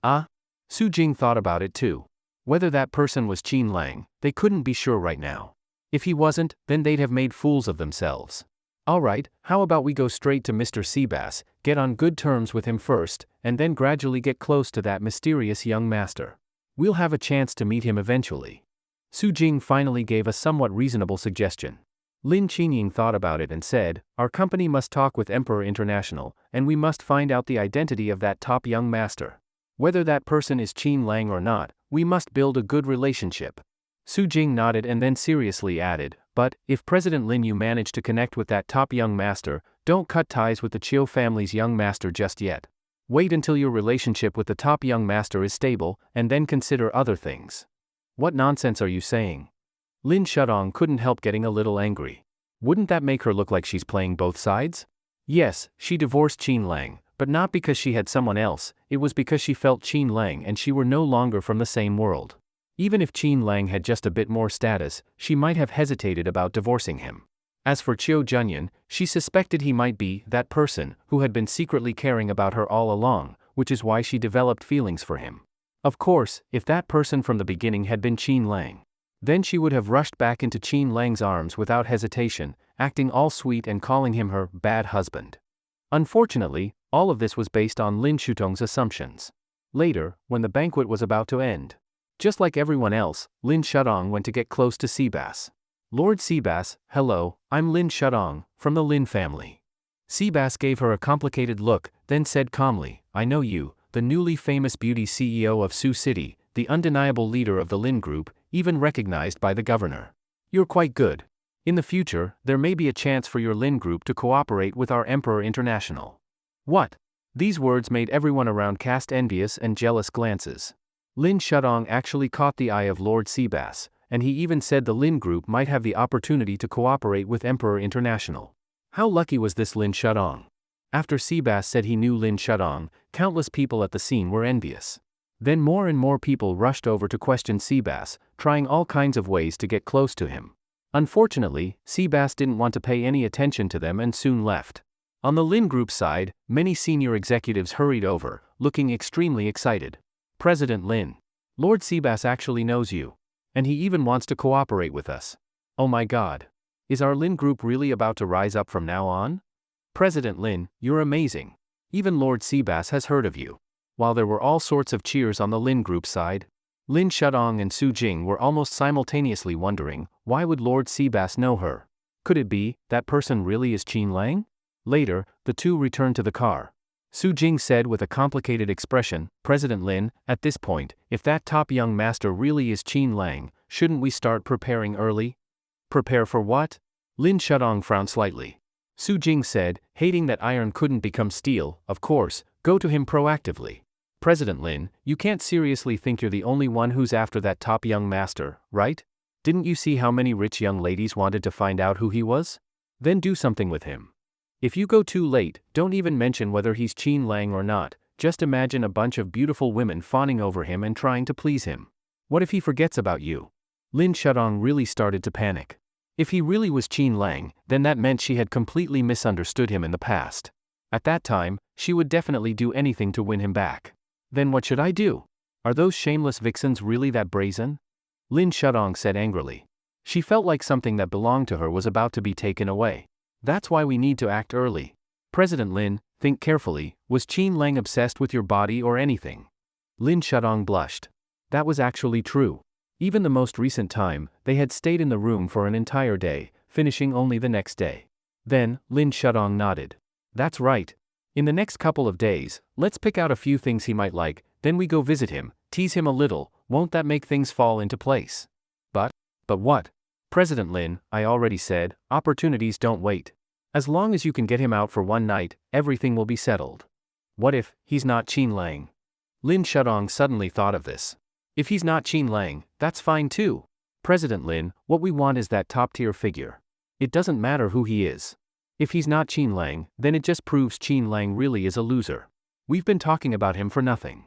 Ah? Su Jing thought about it too. Whether that person was Qin Lang, they couldn't be sure right now. If he wasn't, then they'd have made fools of themselves. Alright, how about we go straight to Mr. Seabass, get on good terms with him first, and then gradually get close to that mysterious young master. We'll have a chance to meet him eventually. Su Jing finally gave a somewhat reasonable suggestion. Lin Qinying thought about it and said, our company must talk with Emperor International, and we must find out the identity of that top young master. Whether that person is Qin Lang or not, we must build a good relationship. Su Jing nodded and then seriously added, but, if President Lin you manage to connect with that top young master, don't cut ties with the Chiu family's young master just yet. Wait until your relationship with the top young master is stable, and then consider other things. What nonsense are you saying? Lin Shudong couldn't help getting a little angry. Wouldn't that make her look like she's playing both sides? Yes, she divorced Qin Lang, but not because she had someone else, it was because she felt Qin Lang and she were no longer from the same world. Even if Qin Lang had just a bit more status, she might have hesitated about divorcing him. As for Chiu Junyan, she suspected he might be that person who had been secretly caring about her all along, which is why she developed feelings for him. Of course, if that person from the beginning had been Qin Lang, then she would have rushed back into Qin Lang's arms without hesitation, acting all sweet and calling him her bad husband. Unfortunately, all of this was based on Lin Shudong's assumptions. Later, when the banquet was about to end, just like everyone else, Lin Shudong went to get close to Seabass. Lord Seabass, hello, I'm Lin Shudong, from the Lin family. Seabass gave her a complicated look, then said calmly, I know you, the newly famous beauty CEO of Sioux City, the undeniable leader of the Lin Group, even recognized by the governor. You're quite good. In the future, there may be a chance for your Lin Group to cooperate with our Emperor International. What? These words made everyone around cast envious and jealous glances. Lin Shudong actually caught the eye of Lord Seabass, and he even said the Lin Group might have the opportunity to cooperate with Emperor International. How lucky was this Lin Shudong? After Seabass said he knew Lin Shudong, countless people at the scene were envious. Then more and more people rushed over to question Seabass, trying all kinds of ways to get close to him. Unfortunately, Seabass didn't want to pay any attention to them and soon left. On the Lin Group side, many senior executives hurried over, looking extremely excited. President Lin. Lord Seabass actually knows you. And he even wants to cooperate with us. Oh my god. Is our Lin Group really about to rise up from now on? President Lin, you're amazing. Even Lord Seabass has heard of you. While there were all sorts of cheers on the Lin Group side, Lin Shudong and Su Jing were almost simultaneously wondering, why would Lord Seabass know her? Could it be, that person really is Qin Lang? Later, the two returned to the car. Su Jing said with a complicated expression, President Lin, at this point, if that top young master really is Qin Lang, shouldn't we start preparing early? Prepare for what? Lin Shudong frowned slightly. Su Jing said, hating that iron couldn't become steel, of course, go to him proactively. President Lin, you can't seriously think you're the only one who's after that top young master, right? Didn't you see how many rich young ladies wanted to find out who he was? Then do something with him. If you go too late, don't even mention whether he's Qin Lang or not, just imagine a bunch of beautiful women fawning over him and trying to please him. What if he forgets about you? Lin Shudong really started to panic. If he really was Qin Lang, then that meant she had completely misunderstood him in the past. At that time, she would definitely do anything to win him back. Then what should I do? Are those shameless vixens really that brazen? Lin Shudong said angrily. She felt like something that belonged to her was about to be taken away. That's why we need to act early. President Lin, think carefully, was Qin Lang obsessed with your body or anything? Lin Shudong blushed. That was actually true. Even the most recent time, they had stayed in the room for an entire day, finishing only the next day. Then, Lin Shudong nodded. That's right. In the next couple of days, let's pick out a few things he might like, then we go visit him, tease him a little, won't that make things fall into place? But what? President Lin, I already said, opportunities don't wait. As long as you can get him out for one night, everything will be settled. What if he's not Qin Lang? Lin Shudong suddenly thought of this. If he's not Qin Lang, that's fine too. President Lin, what we want is that top-tier figure. It doesn't matter who he is. If he's not Qin Lang, then it just proves Qin Lang really is a loser. We've been talking about him for nothing.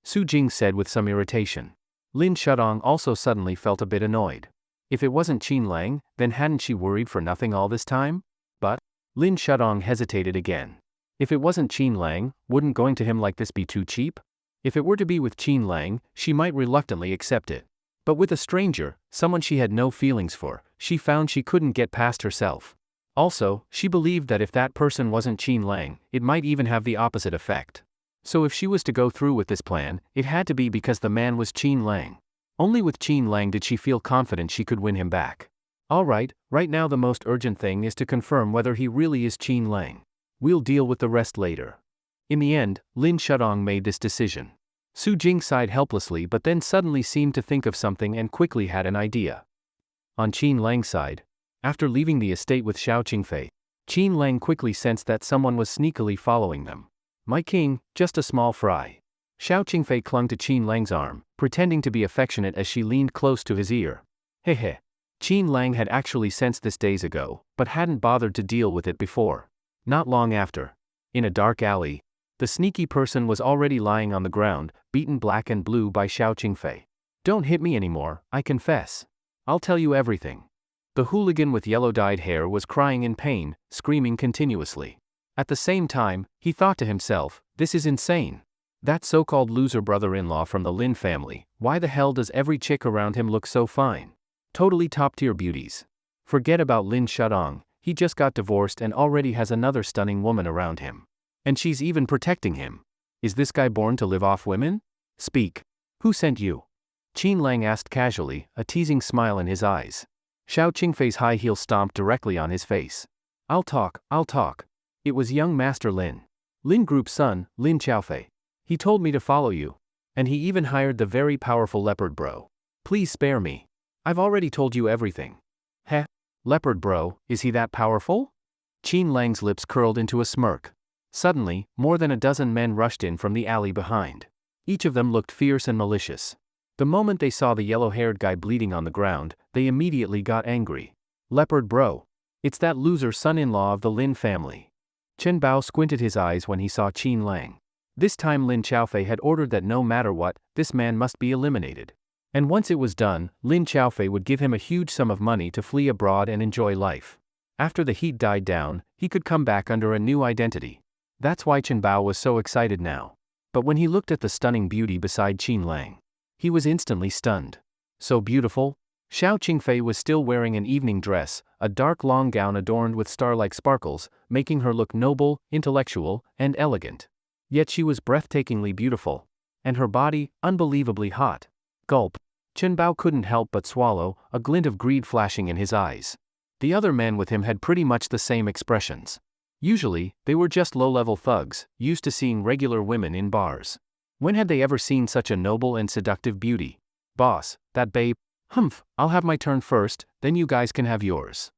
Su Jing said with some irritation. Lin Shudong also suddenly felt a bit annoyed. If it wasn't Qin Lang, then hadn't she worried for nothing all this time? But Lin Shudong hesitated again. If it wasn't Qin Lang, wouldn't going to him like this be too cheap? If it were to be with Qin Lang, she might reluctantly accept it. But with a stranger, someone she had no feelings for, she found she couldn't get past herself. Also, she believed that if that person wasn't Qin Lang, it might even have the opposite effect. So if she was to go through with this plan, it had to be because the man was Qin Lang. Only with Qin Lang did she feel confident she could win him back. Alright, right now the most urgent thing is to confirm whether he really is Qin Lang. We'll deal with the rest later. In the end, Lin Shudong made this decision. Su Jing sighed helplessly but then suddenly seemed to think of something and quickly had an idea. On Qin Lang's side, after leaving the estate with Xiao Qingfei, Qin Lang quickly sensed that someone was sneakily following them. My king, just a small fry. Xiao Qingfei clung to Qin Lang's arm, pretending to be affectionate as she leaned close to his ear. Hehe. Qin Lang had actually sensed this days ago, but hadn't bothered to deal with it before. Not long after, in a dark alley, the sneaky person was already lying on the ground, beaten black and blue by Xiao Qingfei. Don't hit me anymore, I confess. I'll tell you everything. The hooligan with yellow-dyed hair was crying in pain, screaming continuously. At the same time, he thought to himself, this is insane. That so-called loser brother-in-law from the Lin family, why the hell does every chick around him look so fine? Totally top-tier beauties. Forget about Lin Shudong, he just got divorced and already has another stunning woman around him. And she's even protecting him. Is this guy born to live off women? Speak. Who sent you? Qin Lang asked casually, a teasing smile in his eyes. Xiao Qingfei's high heel stomped directly on his face. I'll talk. It was young Master Lin. Lin Group's son, Lin Xiaofei. He told me to follow you. And he even hired the very powerful leopard bro. Please spare me. I've already told you everything. Heh? Leopard bro, is he that powerful? Qin Lang's lips curled into a smirk. Suddenly, more than a dozen men rushed in from the alley behind. Each of them looked fierce and malicious. The moment they saw the yellow-haired guy bleeding on the ground, they immediately got angry. Leopard bro. It's that loser son-in-law of the Lin family. Chen Bao squinted his eyes when he saw Qin Lang. This time Lin Xiaofei had ordered that no matter what, this man must be eliminated. And once it was done, Lin Xiaofei would give him a huge sum of money to flee abroad and enjoy life. After the heat died down, he could come back under a new identity. That's why Chen Bao was so excited now. But when he looked at the stunning beauty beside Qin Lang, he was instantly stunned. So beautiful? Xiao Qingfei was still wearing an evening dress, a dark long gown adorned with star-like sparkles, making her look noble, intellectual, and elegant. Yet she was breathtakingly beautiful. And her body, unbelievably hot. Gulp. Chen Bao couldn't help but swallow, a glint of greed flashing in his eyes. The other men with him had pretty much the same expressions. Usually, they were just low-level thugs, used to seeing regular women in bars. When had they ever seen such a noble and seductive beauty? Boss, that babe. Humph, I'll have my turn first, then you guys can have yours.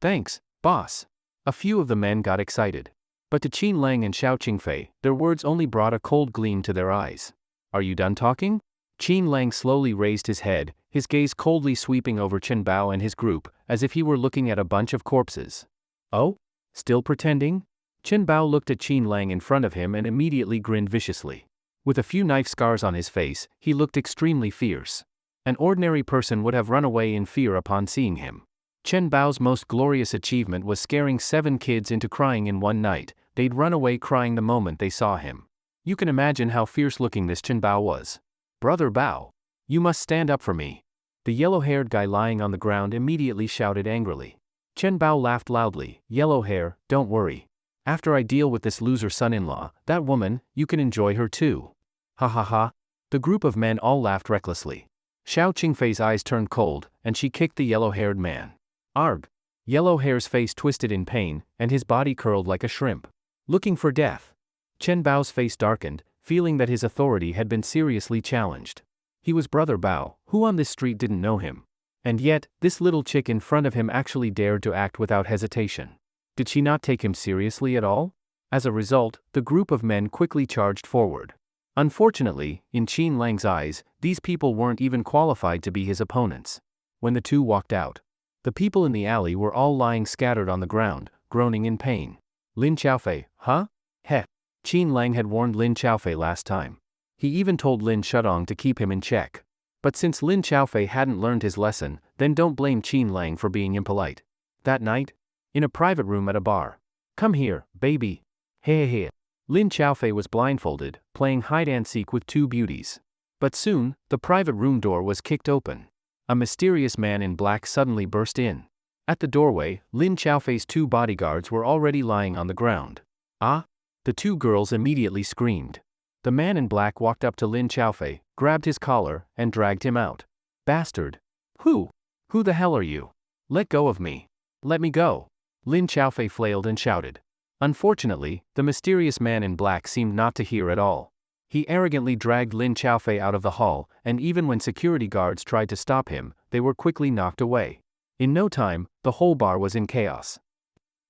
Thanks, boss. A few of the men got excited. But to Qin Lang and Xiao Qingfei, their words only brought a cold gleam to their eyes. Are you done talking? Qin Lang slowly raised his head, his gaze coldly sweeping over Chen Bao and his group, as if he were looking at a bunch of corpses. Oh? Still pretending? Chen Bao looked at Qin Lang in front of him and immediately grinned viciously. With a few knife scars on his face, he looked extremely fierce. An ordinary person would have run away in fear upon seeing him. Chen Bao's most glorious achievement was scaring 7 kids into crying in one night. They'd run away crying the moment they saw him. You can imagine how fierce-looking this Chen Bao was. Brother Bao, you must stand up for me. The yellow-haired guy lying on the ground immediately shouted angrily. Chen Bao laughed loudly. Yellow hair, don't worry. After I deal with this loser son-in-law, that woman, you can enjoy her too. Ha ha ha. The group of men all laughed recklessly. Xiao Qingfei's eyes turned cold, and she kicked the yellow-haired man. Arg! Yellow hair's face twisted in pain, and his body curled like a shrimp. Looking for death. Chen Bao's face darkened, feeling that his authority had been seriously challenged. He was Brother Bao, who on this street didn't know him. And yet, this little chick in front of him actually dared to act without hesitation. Did she not take him seriously at all? As a result, the group of men quickly charged forward. Unfortunately, in Qin Lang's eyes, these people weren't even qualified to be his opponents. When the two walked out, the people in the alley were all lying scattered on the ground, groaning in pain. Lin Xiaofei, huh? Heh. Qin Lang had warned Lin Xiaofei last time. He even told Lin Shudong to keep him in check. But since Lin Xiaofei hadn't learned his lesson, then don't blame Qin Lang for being impolite. That night, in a private room at a bar. Come here, baby. Hey hey hey. Lin Xiaofei was blindfolded, playing hide-and-seek with 2 beauties. But soon, the private room door was kicked open. A mysterious man in black suddenly burst in. At the doorway, Lin Xiaofei's 2 bodyguards were already lying on the ground. Ah? The 2 girls immediately screamed. The man in black walked up to Lin Xiaofei, grabbed his collar, and dragged him out. Bastard! Who the hell are you? Let go of me. Let me go. Lin Xiaofei flailed and shouted. Unfortunately, the mysterious man in black seemed not to hear at all. He arrogantly dragged Lin Xiaofei out of the hall, and even when security guards tried to stop him, they were quickly knocked away. In no time, the whole bar was in chaos.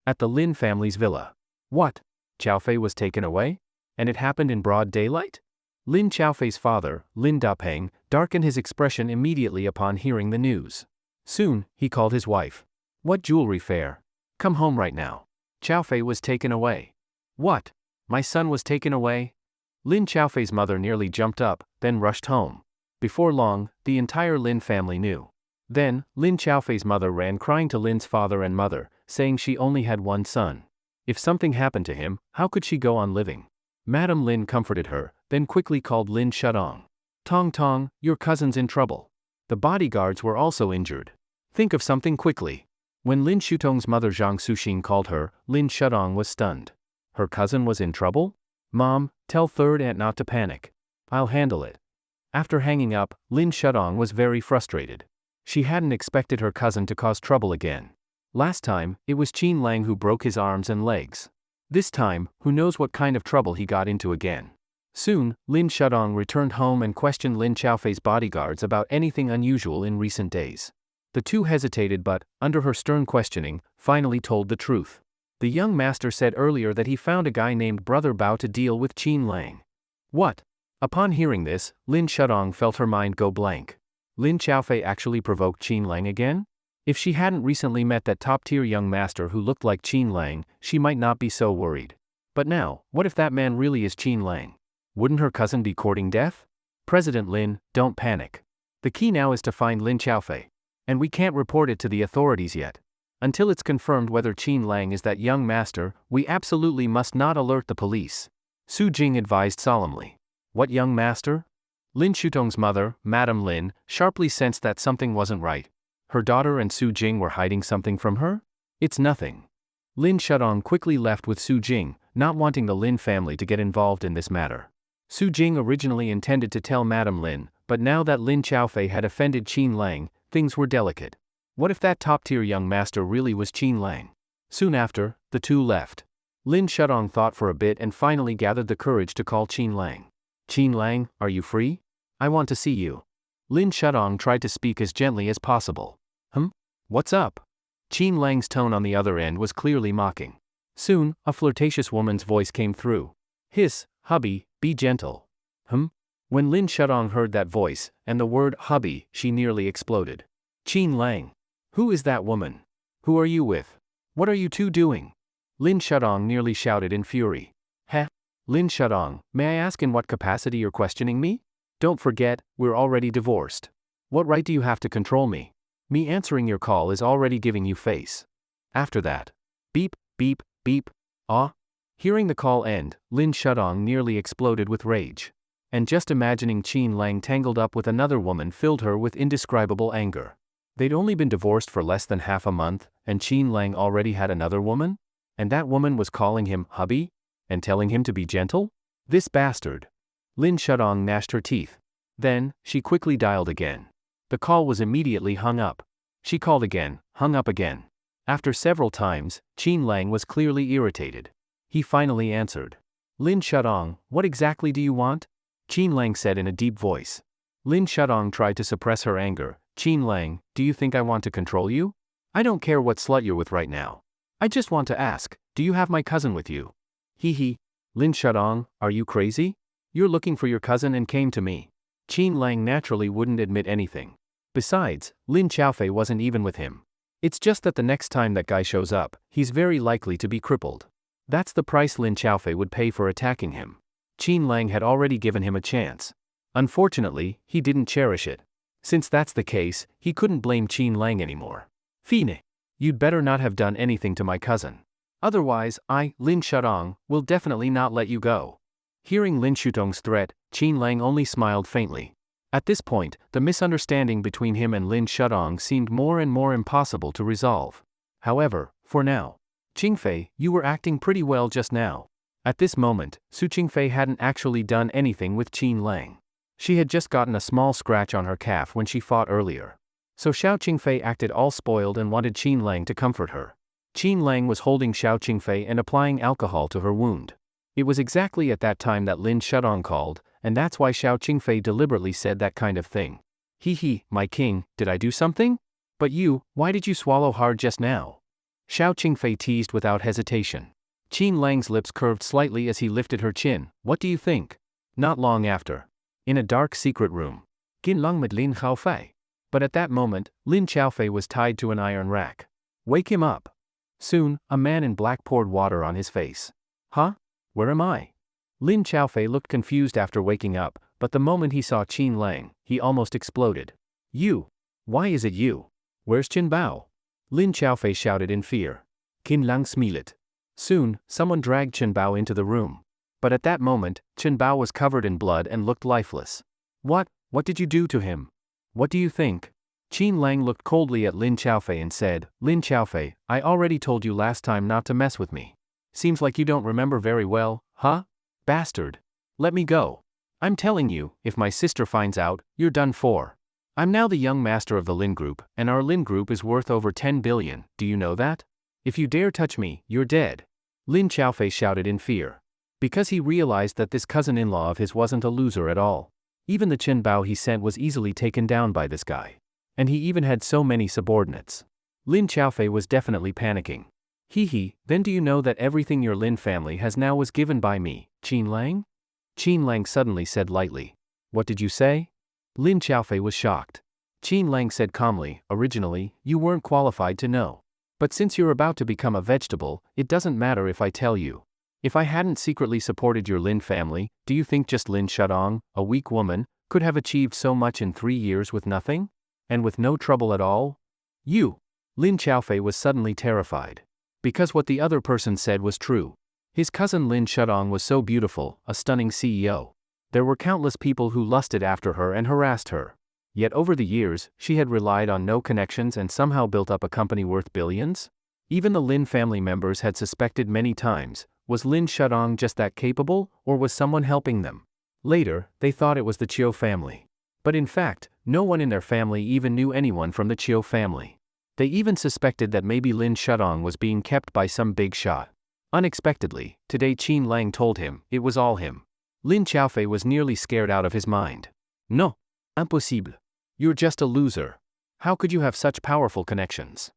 At the Lin family's villa. What? Xiaofei was taken away? And it happened in broad daylight? Lin Xiaofei's father, Lin Dapeng, darkened his expression immediately upon hearing the news. Soon, he called his wife. What jewelry fair? Come home right now. Xiaofei was taken away. What? My son was taken away? Lin Xiaofei's mother nearly jumped up, then rushed home. Before long, the entire Lin family knew. Then, Lin Xiaofei's mother ran crying to Lin's father and mother, saying she only had one son. If something happened to him, how could she go on living? Madame Lin comforted her, then quickly called Lin Shudong. Tong Tong, your cousin's in trouble. The bodyguards were also injured. Think of something quickly. When Lin Shutong's mother Zhang Suxing called her, Lin Shudong was stunned. Her cousin was in trouble? Mom, tell third aunt not to panic. I'll handle it. After hanging up, Lin Shudong was very frustrated. She hadn't expected her cousin to cause trouble again. Last time, it was Qin Lang who broke his arms and legs. This time, who knows what kind of trouble he got into again. Soon, Lin Shudong returned home and questioned Lin Xiaofei's bodyguards about anything unusual in recent days. The two hesitated but, under her stern questioning, finally told the truth. The young master said earlier that he found a guy named Brother Bao to deal with Qin Lang. What? Upon hearing this, Lin Shudong felt her mind go blank. Lin Xiaofei actually provoked Qin Lang again? If she hadn't recently met that top-tier young master who looked like Qin Lang, she might not be so worried. But now, what if that man really is Qin Lang? Wouldn't her cousin be courting death? President Lin, don't panic. The key now is to find Lin Xiaofei. And we can't report it to the authorities yet. Until it's confirmed whether Qin Lang is that young master, we absolutely must not alert the police. Su Jing advised solemnly. What young master? Lin Shutong's mother, Madame Lin, sharply sensed that something wasn't right. Her daughter and Su Jing were hiding something from her? It's nothing. Lin Shudong quickly left with Su Jing, not wanting the Lin family to get involved in this matter. Su Jing originally intended to tell Madame Lin, But now that Lin Xiaofei had offended Qin Lang, things were delicate. What if that top-tier young master really was Qin Lang? Soon after, the two left. Lin Shudong thought for a bit and finally gathered the courage to call Qin Lang. Qin Lang, are you free? I want to see you. Lin Shudong tried to speak as gently as possible. What's up? Qin Lang's tone on the other end was clearly mocking. Soon, a flirtatious woman's voice came through. Hiss, hubby, be gentle. When Lin Shudong heard that voice, and the word hubby, she nearly exploded. Qin Lang. Who is that woman? Who are you with? What are you two doing? Lin Shudong nearly shouted in fury. Lin Shudong, may I ask in what capacity you're questioning me? Don't forget, we're already divorced. What right do you have to control me? Me answering your call is already giving you face. After that. Beep, beep, beep. Hearing the call end, Lin Shudong nearly exploded with rage. And just imagining Qin Lang tangled up with another woman filled her with indescribable anger. They'd only been divorced for less than half a month, and Qin Lang already had another woman? And that woman was calling him hubby? And telling him to be gentle? This bastard. Lin Shudong gnashed her teeth. Then, she quickly dialed again. The call was immediately hung up. She called again, hung up again. After several times, Qin Lang was clearly irritated. He finally answered. Lin Shudong, what exactly do you want? Qin Lang said in a deep voice. Lin Shudong tried to suppress her anger. Qin Lang, do you think I want to control you? I don't care what slut you're with right now. I just want to ask, do you have my cousin with you? Lin Shudong, are you crazy? You're looking for your cousin and came to me. Qin Lang naturally wouldn't admit anything. Besides, Lin Xiaofei wasn't even with him. It's just that the next time that guy shows up, he's very likely to be crippled. That's the price Lin Xiaofei would pay for attacking him. Qin Lang had already given him a chance. Unfortunately, he didn't cherish it. Since that's the case, he couldn't blame Qin Lang anymore. Fine. You'd better not have done anything to my cousin. Otherwise, I, Lin Shudong, will definitely not let you go. Hearing Lin Shudong's threat, Qin Lang only smiled faintly. At this point, the misunderstanding between him and Lin Shudong seemed more and more impossible to resolve. However, for now. Qingfei, you were acting pretty well just now. At this moment, Su Qingfei hadn't actually done anything with Qin Lang. She had just gotten a small scratch on her calf when she fought earlier. So Xiao Qingfei acted all spoiled and wanted Qin Lang to comfort her. Qin Lang was holding Xiao Qingfei and applying alcohol to her wound. It was exactly at that time that Lin Shudong called, and that's why Xiao Qingfei deliberately said that kind of thing. My king, did I do something? But you, why did you swallow hard just now? Xiao Qingfei teased without hesitation. Qin Lang's lips curved slightly as he lifted her chin. What do you think? Not long after. In a dark secret room. Qin Lang met Lin Xiaofei. But at that moment, Lin Xiaofei was tied to an iron rack. Wake him up. Soon, a man in black poured water on his face. Where am I? Lin Xiaofei looked confused after waking up, but the moment he saw Qin Lang, he almost exploded. You? Why is it you? Where's Qin Bao? Lin Xiaofei shouted in fear. Qin Lang smilet. Soon, someone dragged Qin Bao into the room. But at that moment, Qin Bao was covered in blood and looked lifeless. What did you do to him? What do you think? Qin Lang looked coldly at Lin Xiaofei and said, Lin Xiaofei, I already told you last time not to mess with me. Seems like you don't remember very well, huh? Bastard. Let me go. I'm telling you, if my sister finds out, you're done for. I'm now the young master of the Lin Group, and our Lin Group is worth over 10 billion, do you know that? If you dare touch me, you're dead. Lin Xiaofei shouted in fear. Because he realized that this cousin-in-law of his wasn't a loser at all. Even the Qin Bao he sent was easily taken down by this guy. And he even had so many subordinates. Lin Xiaofei was definitely panicking. Then do you know that everything your Lin family has now was given by me, Qin Lang? Qin Lang suddenly said lightly. What did you say? Lin Xiaofei was shocked. Qin Lang said calmly, originally, you weren't qualified to know. But since you're about to become a vegetable, it doesn't matter if I tell you. If I hadn't secretly supported your Lin family, do you think just Lin Shudong, a weak woman, could have achieved so much in 3 years with nothing? And with no trouble at all? You! Lin Xiaofei was suddenly terrified. Because what the other person said was true. His cousin Lin Shudong was so beautiful, a stunning CEO. There were countless people who lusted after her and harassed her. Yet over the years, she had relied on no connections and somehow built up a company worth billions? Even the Lin family members had suspected many times, was Lin Shudong just that capable, or was someone helping them? Later, they thought it was the Chiu family. But in fact, no one in their family even knew anyone from the Chiu family. They even suspected that maybe Lin Shudong was being kept by some big shot. Unexpectedly, today Qin Lang told him it was all him. Lin Xiaofei was nearly scared out of his mind. No, impossible. You're just a loser. How could you have such powerful connections?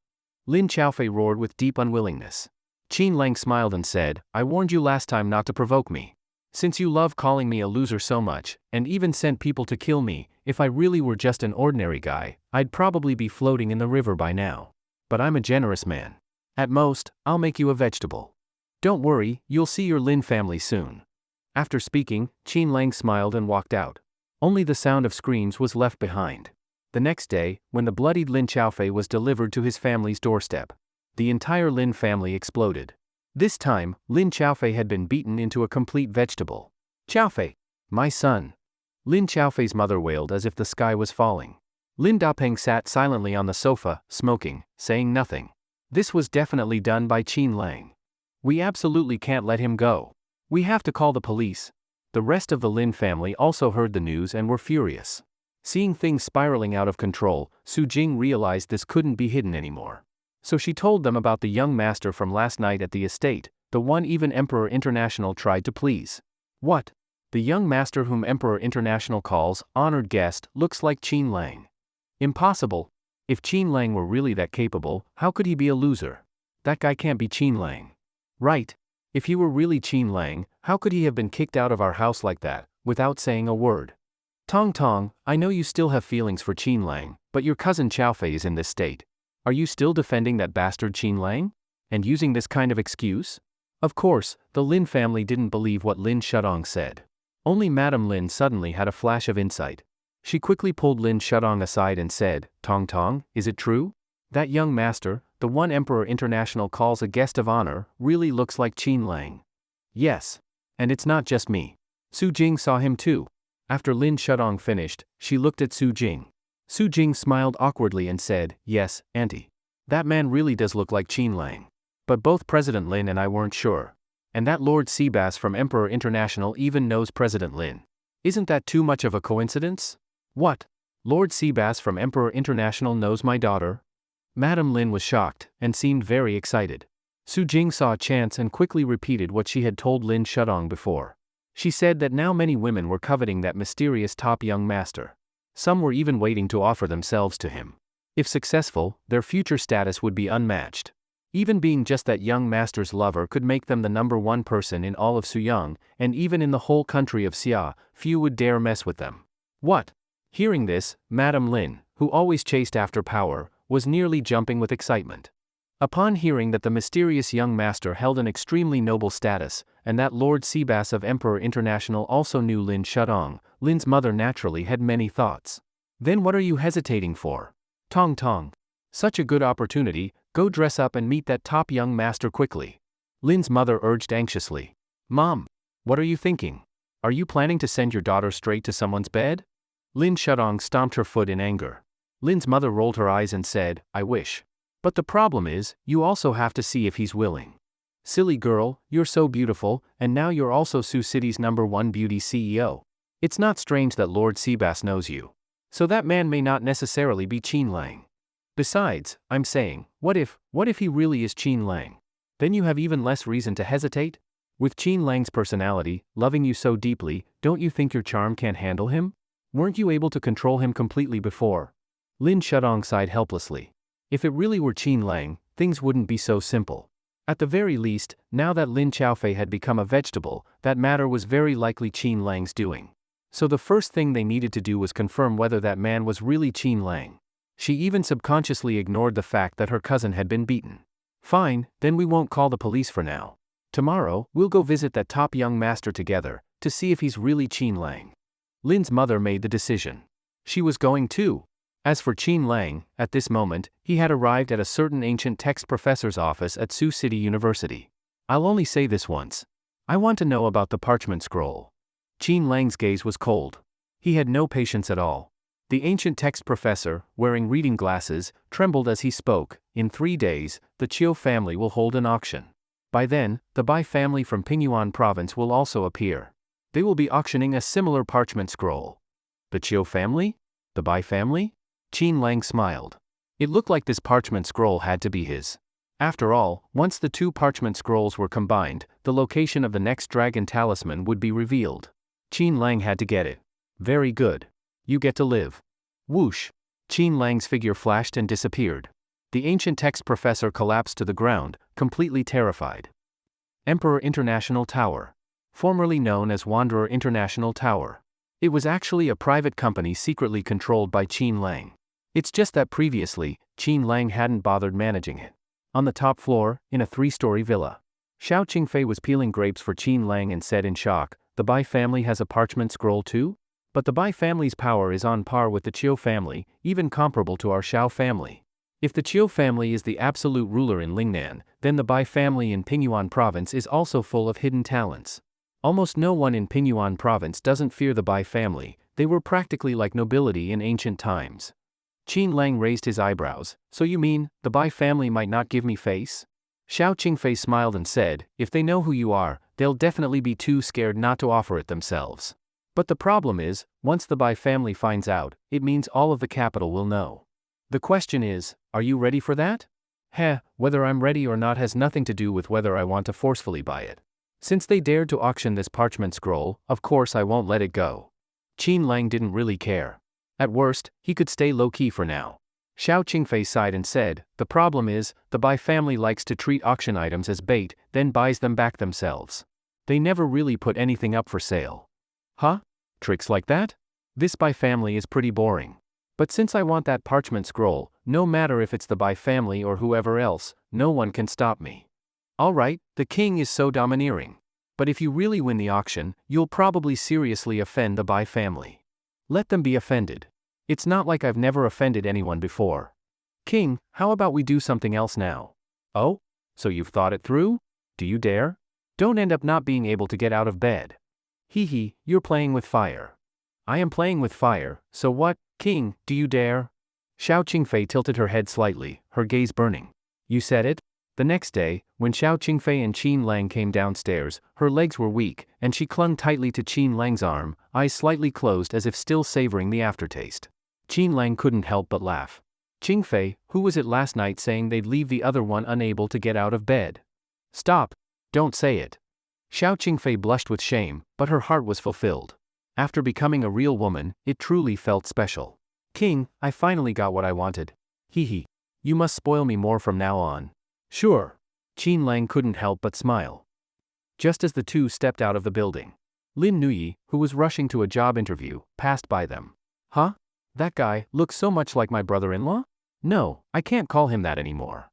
Lin Xiaofei roared with deep unwillingness. Qin Lang smiled and said, I warned you last time not to provoke me. Since you love calling me a loser so much, and even sent people to kill me, if I really were just an ordinary guy, I'd probably be floating in the river by now. But I'm a generous man. At most, I'll make you a vegetable. Don't worry, you'll see your Lin family soon. After speaking, Qin Lang smiled and walked out. Only the sound of screams was left behind. The next day, when the bloodied Lin Xiaofei was delivered to his family's doorstep, the entire Lin family exploded. This time, Lin Xiaofei had been beaten into a complete vegetable. Xiaofei, my son. Lin Xiaofei's mother wailed as if the sky was falling. Lin Dapeng sat silently on the sofa, smoking, saying nothing. This was definitely done by Qin Lang. We absolutely can't let him go. We have to call the police. The rest of the Lin family also heard the news and were furious. Seeing things spiraling out of control, Su Jing realized this couldn't be hidden anymore. So she told them about the young master from last night at the estate, the one even Emperor International tried to please. What? The young master whom Emperor International calls honored guest looks like Qin Lang. Impossible. If Qin Lang were really that capable, how could he be a loser? That guy can't be Qin Lang. Right. If he were really Qin Lang, how could he have been kicked out of our house like that, without saying a word? Tong Tong, I know you still have feelings for Qin Lang, but your cousin Xiaofei is in this state. Are you still defending that bastard Qin Lang? And using this kind of excuse? Of course, the Lin family didn't believe what Lin Shudong said. Only Madame Lin suddenly had a flash of insight. She quickly pulled Lin Shudong aside and said, Tong Tong, is it true? That young master, the one Emperor International calls a guest of honor, really looks like Qin Lang. Yes. And it's not just me. Su Jing saw him too. After Lin Shudong finished, she looked at Su Jing. Su Jing smiled awkwardly and said, yes, auntie. That man really does look like Qin Lang. But both President Lin and I weren't sure. And that Lord Seabass from Emperor International even knows President Lin. Isn't that too much of a coincidence? What? Lord Seabass from Emperor International knows my daughter? Madame Lin was shocked, and seemed very excited. Su Jing saw a chance and quickly repeated what she had told Lin Shudong before. She said that now many women were coveting that mysterious top young master. Some were even waiting to offer themselves to him. If successful, their future status would be unmatched. Even being just that young master's lover could make them the #1 person in all of Suyang, and even in the whole country of Xia, few would dare mess with them. What? Hearing this, Madame Lin, who always chased after power, was nearly jumping with excitement. Upon hearing that the mysterious young master held an extremely noble status, and that Lord Seabass of Emperor International also knew Lin Shudong, Lin's mother naturally had many thoughts. Then what are you hesitating for? Tong Tong. Such a good opportunity, go dress up and meet that top young master quickly. Lin's mother urged anxiously. Mom, what are you thinking? Are you planning to send your daughter straight to someone's bed? Lin Shudong stomped her foot in anger. Lin's mother rolled her eyes and said, I wish. But the problem is, you also have to see if he's willing. Silly girl, you're so beautiful, and now you're also Sioux City's #1 beauty CEO. It's not strange that Lord Seabass knows you. So that man may not necessarily be Qin Lang. Besides, I'm saying, what if he really is Qin Lang? Then you have even less reason to hesitate? With Qin Lang's personality, loving you so deeply, don't you think your charm can't handle him? Weren't you able to control him completely before? Lin Shudong sighed helplessly. If it really were Qin Lang, things wouldn't be so simple. At the very least, now that Lin Xiaofei had become a vegetable, that matter was very likely Qin Lang's doing. So the first thing they needed to do was confirm whether that man was really Qin Lang. She even subconsciously ignored the fact that her cousin had been beaten. Fine, then we won't call the police for now. Tomorrow, we'll go visit that top young master together, to see if he's really Qin Lang. Lin's mother made the decision. She was going too. As for Qin Lang, at this moment, he had arrived at a certain ancient text professor's office at Sioux City University. I'll only say this once. I want to know about the parchment scroll. Qin Lang's gaze was cold. He had no patience at all. The ancient text professor, wearing reading glasses, trembled as he spoke. In 3 days, the Chiu family will hold an auction. By then, the Bai family from Pingyuan province will also appear. They will be auctioning a similar parchment scroll. The Chiu family? The Bai family? Qin Lang smiled. It looked like this parchment scroll had to be his. After all, once the two parchment scrolls were combined, the location of the next dragon talisman would be revealed. Qin Lang had to get it. Very good. You get to live. Whoosh! Qin Lang's figure flashed and disappeared. The ancient text professor collapsed to the ground, completely terrified. Emperor International Tower. Formerly known as Wanderer International Tower. It was actually a private company secretly controlled by Qin Lang. It's just that previously, Qin Lang hadn't bothered managing it. On the top floor, in a 3-story villa, Xiao Qingfei was peeling grapes for Qin Lang and said in shock, "The Bai family has a parchment scroll too? But the Bai family's power is on par with the Chiu family, even comparable to our Xiao family. If the Chiu family is the absolute ruler in Lingnan, then the Bai family in Pingyuan province is also full of hidden talents. Almost no one in Pingyuan province doesn't fear the Bai family, they were practically like nobility in ancient times." Qin Lang raised his eyebrows. "So you mean, the Bai family might not give me face?" Xiao Qingfei smiled and said, "If they know who you are, they'll definitely be too scared not to offer it themselves. But the problem is, once the Bai family finds out, it means all of the capital will know. The question is, are you ready for that?" Whether I'm ready or not has nothing to do with whether I want to forcefully buy it. Since they dared to auction this parchment scroll, of course I won't let it go." Qin Lang didn't really care. At worst, he could stay low-key for now. Xiao Qingfei sighed and said, "The problem is, the Bai family likes to treat auction items as bait, then buys them back themselves. They never really put anything up for sale." "Huh? Tricks like that? This Bai family is pretty boring. But since I want that parchment scroll, no matter if it's the Bai family or whoever else, no one can stop me. Alright, the king is so domineering. But if you really win the auction, you'll probably seriously offend the Bai family. Let them be offended. It's not like I've never offended anyone before. King, how about we do something else now?" "Oh? So you've thought it through? Do you dare? Don't end up not being able to get out of bed. Hee, you're playing with fire." "I am playing with fire, so what, King, do you dare?" Xiao Qingfei tilted her head slightly, her gaze burning. "You said it?" The next day, when Xiao Qingfei and Qin Lang came downstairs, her legs were weak, and she clung tightly to Qin Lang's arm, eyes slightly closed as if still savoring the aftertaste. Qin Lang couldn't help but laugh. "Qingfei, who was it last night saying they'd leave the other one unable to get out of bed?" "Stop. Don't say it." Xiao Qingfei blushed with shame, but her heart was fulfilled. After becoming a real woman, it truly felt special. "King, I finally got what I wanted. Hee. You must spoil me more from now on." "Sure." Qin Lang couldn't help but smile. Just as the two stepped out of the building, Lin Nuyi, who was rushing to a job interview, passed by them. "Huh? That guy looks so much like my brother-in-law? No, I can't call him that anymore."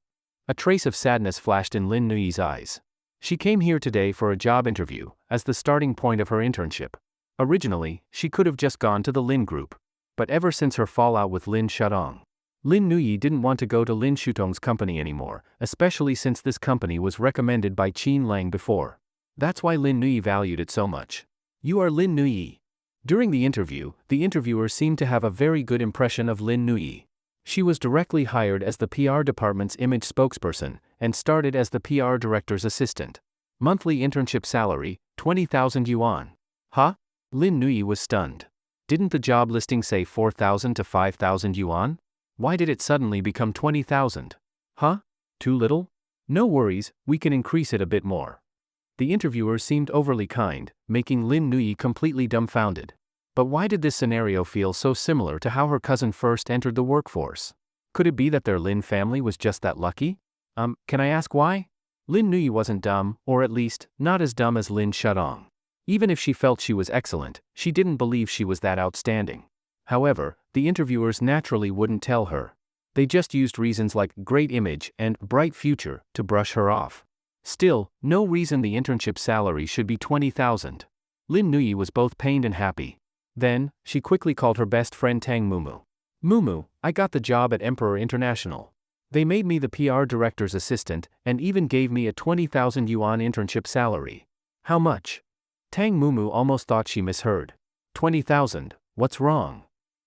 A trace of sadness flashed in Lin Nuyi's eyes. She came here today for a job interview, as the starting point of her internship. Originally, she could have just gone to the Lin group. But ever since her fallout with Lin Shudong, Lin Nuyi didn't want to go to Lin Shutong's company anymore, especially since this company was recommended by Qin Lang before. That's why Lin Nuyi valued it so much. "You are Lin Nuyi." During the interview, the interviewer seemed to have a very good impression of Lin Nuyi. She was directly hired as the PR department's image spokesperson, and started as the PR director's assistant. Monthly internship salary, 20,000 yuan. Huh? Lin Nuyi was stunned. Didn't the job listing say 4,000 to 5,000 yuan? Why did it suddenly become 20,000? Huh? Too little? No worries, we can increase it a bit more. The interviewer seemed overly kind, making Lin Nuyi completely dumbfounded. But why did this scenario feel so similar to how her cousin first entered the workforce? Could it be that their Lin family was just that lucky? Can I ask why? Lin Nuyi wasn't dumb, or at least, not as dumb as Lin Shudong. Even if she felt she was excellent, she didn't believe she was that outstanding. However, the interviewers naturally wouldn't tell her. They just used reasons like great image and bright future to brush her off. Still, no reason the internship salary should be 20,000. Lin Nuyi was both pained and happy. Then, she quickly called her best friend Tang Mumu. "Mumu, I got the job at Emperor International. They made me the PR director's assistant and even gave me a 20,000 yuan internship salary." "How much?" Tang Mumu almost thought she misheard. 20,000, what's wrong?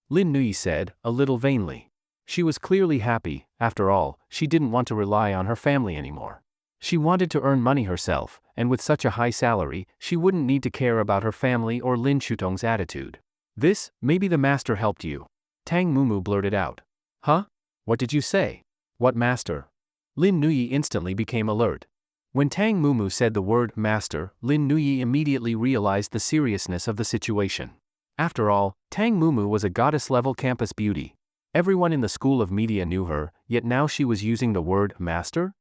Lin Nuyi said, a little vainly. She was clearly happy, after all, she didn't want to rely on her family anymore. She wanted to earn money herself, and with such a high salary, she wouldn't need to care about her family or Lin Shutong's attitude. Maybe the master helped you. Tang Mumu blurted out. Huh? What did you say? What master? Lin Nuyi instantly became alert. When Tang Mumu said the word master, Lin Nuyi immediately realized the seriousness of the situation. After all, Tang Mumu was a goddess-level campus beauty. Everyone in the School of Media knew her, yet now she was using the word master?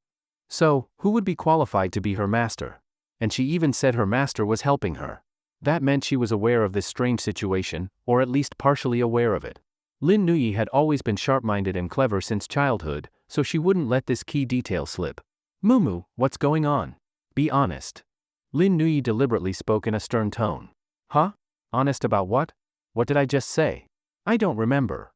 So, who would be qualified to be her master? And she even said her master was helping her. That meant she was aware of this strange situation, or at least partially aware of it. Lin Nuyi had always been sharp-minded and clever since childhood, so she wouldn't let this key detail slip. Mumu, what's going on? Be honest. Lin Nuyi deliberately spoke in a stern tone. Huh? Honest about what? What did I just say? I don't remember.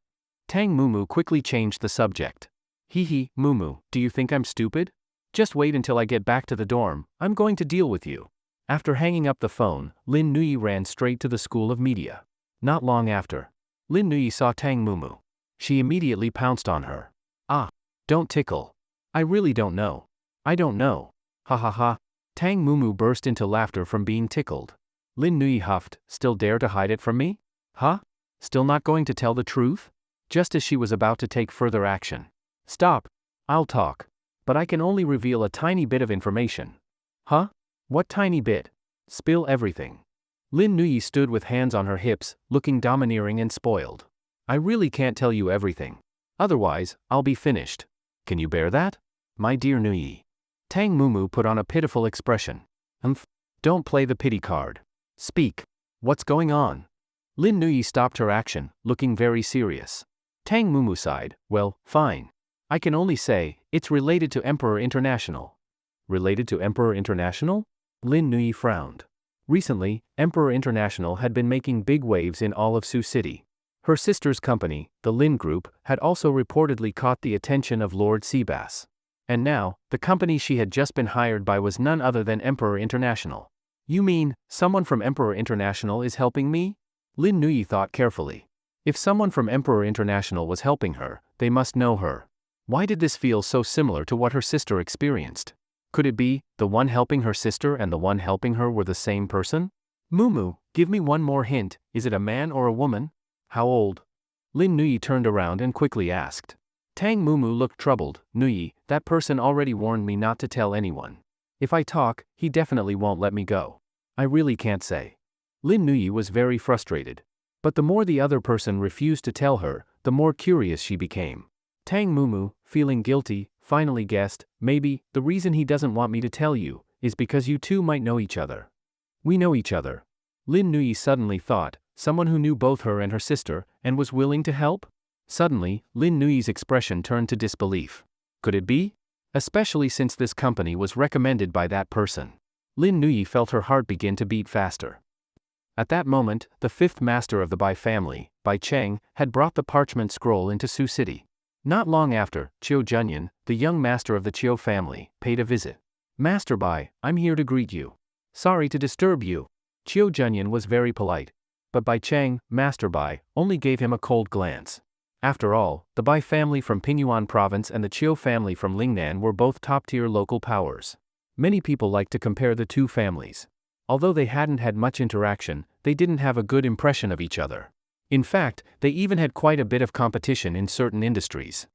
Tang Mumu quickly changed the subject. Mumu, do you think I'm stupid? Just wait until I get back to the dorm, I'm going to deal with you. After hanging up the phone, Lin Nuyi ran straight to the School of Media. Not long after, Lin Nuyi saw Tang Mumu. She immediately pounced on her. Ah, don't tickle. I really don't know. I don't know. Ha ha ha. Tang Mumu burst into laughter from being tickled. Lin Nuyi huffed, still dare to hide it from me? Huh? Still not going to tell the truth? Just as she was about to take further action. Stop. I'll talk. But I can only reveal a tiny bit of information. Huh? What tiny bit? Spill everything. Lin Nuyi stood with hands on her hips, looking domineering and spoiled. I really can't tell you everything. Otherwise, I'll be finished. Can you bear that? My dear Nuyi. Tang Mumu put on a pitiful expression. Don't play the pity card. Speak. What's going on? Lin Nuyi stopped her action, looking very serious. Tang Mumu sighed. Well, fine. I can only say, it's related to Emperor International. Related to Emperor International? Lin Nuyi frowned. Recently, Emperor International had been making big waves in all of Sioux City. Her sister's company, the Lin Group, had also reportedly caught the attention of Lord Seabass. And now, the company she had just been hired by was none other than Emperor International. You mean, someone from Emperor International is helping me? Lin Nuyi thought carefully. If someone from Emperor International was helping her, they must know her. Why did this feel so similar to what her sister experienced? Could it be, the one helping her sister and the one helping her were the same person? Mumu, give me one more hint, is it a man or a woman? How old? Lin Nuyi turned around and quickly asked. Tang Mumu looked troubled. Nuyi, that person already warned me not to tell anyone. If I talk, he definitely won't let me go. I really can't say. Lin Nuyi was very frustrated. But the more the other person refused to tell her, the more curious she became. Tang Mumu, feeling guilty, finally guessed, maybe, the reason he doesn't want me to tell you, is because you two might know each other. We know each other. Lin Nuyi suddenly thought, someone who knew both her and her sister, and was willing to help? Suddenly, Lin Nuyi's expression turned to disbelief. Could it be? Especially since this company was recommended by that person. Lin Nuyi felt her heart begin to beat faster. At that moment, the fifth master of the Bai family, Bai Cheng, had brought the parchment scroll into Sioux City. Not long after, Chiu Junyan, the young master of the Chiu family, paid a visit. Master Bai, I'm here to greet you. Sorry to disturb you. Chiu Junyan was very polite. But Bai Cheng, Master Bai, only gave him a cold glance. After all, the Bai family from Pingyuan province and the Chiu family from Lingnan were both top-tier local powers. Many people liked to compare the two families. Although they hadn't had much interaction, they didn't have a good impression of each other. In fact, they even had quite a bit of competition in certain industries.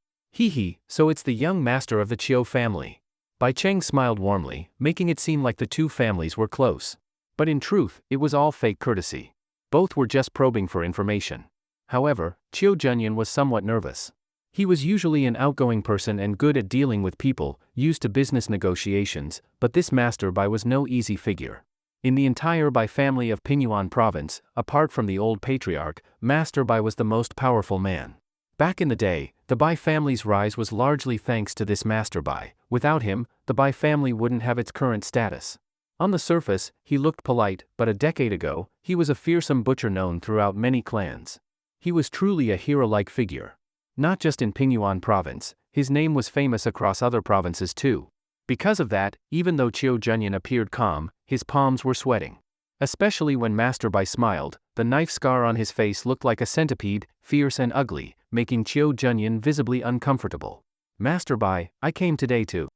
So it's the young master of the Chiu family. Bai Cheng smiled warmly, making it seem like the two families were close. But in truth, it was all fake courtesy. Both were just probing for information. However, Chiu Junyan was somewhat nervous. He was usually an outgoing person and good at dealing with people, used to business negotiations, but this Master Bai was no easy figure. In the entire Bai family of Pingyuan province, apart from the old patriarch, Master Bai was the most powerful man. Back in the day, the Bai family's rise was largely thanks to this Master Bai. Without him, the Bai family wouldn't have its current status. On the surface, he looked polite, but a decade ago, he was a fearsome butcher known throughout many clans. He was truly a hero-like figure. Not just in Pingyuan province, his name was famous across other provinces too. Because of that, even though Chiu Junyan appeared calm, his palms were sweating. Especially when Master Bai smiled, the knife scar on his face looked like a centipede, fierce and ugly, making Chiu Junyan visibly uncomfortable. Master Bai, I came today to.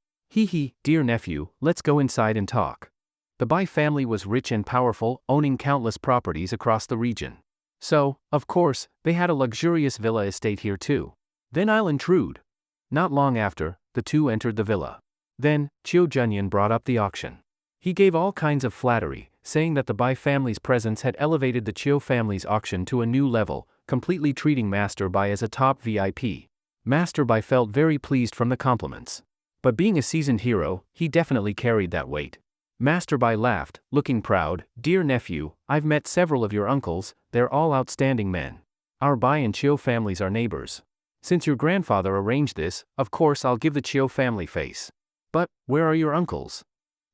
Dear nephew, let's go inside and talk. The Bai family was rich and powerful, owning countless properties across the region. So, of course, they had a luxurious villa estate here too. Then I'll intrude. Not long after, the two entered the villa. Then, Chiu Junyan brought up the auction. He gave all kinds of flattery, saying that the Bai family's presence had elevated the Chiu family's auction to a new level, completely treating Master Bai as a top VIP. Master Bai felt very pleased from the compliments. But being a seasoned hero, he definitely carried that weight. Master Bai laughed, looking proud. Dear nephew, I've met several of your uncles, they're all outstanding men. Our Bai and Chiu families are neighbors. Since your grandfather arranged this, of course I'll give the Chiu family face. But, where are your uncles?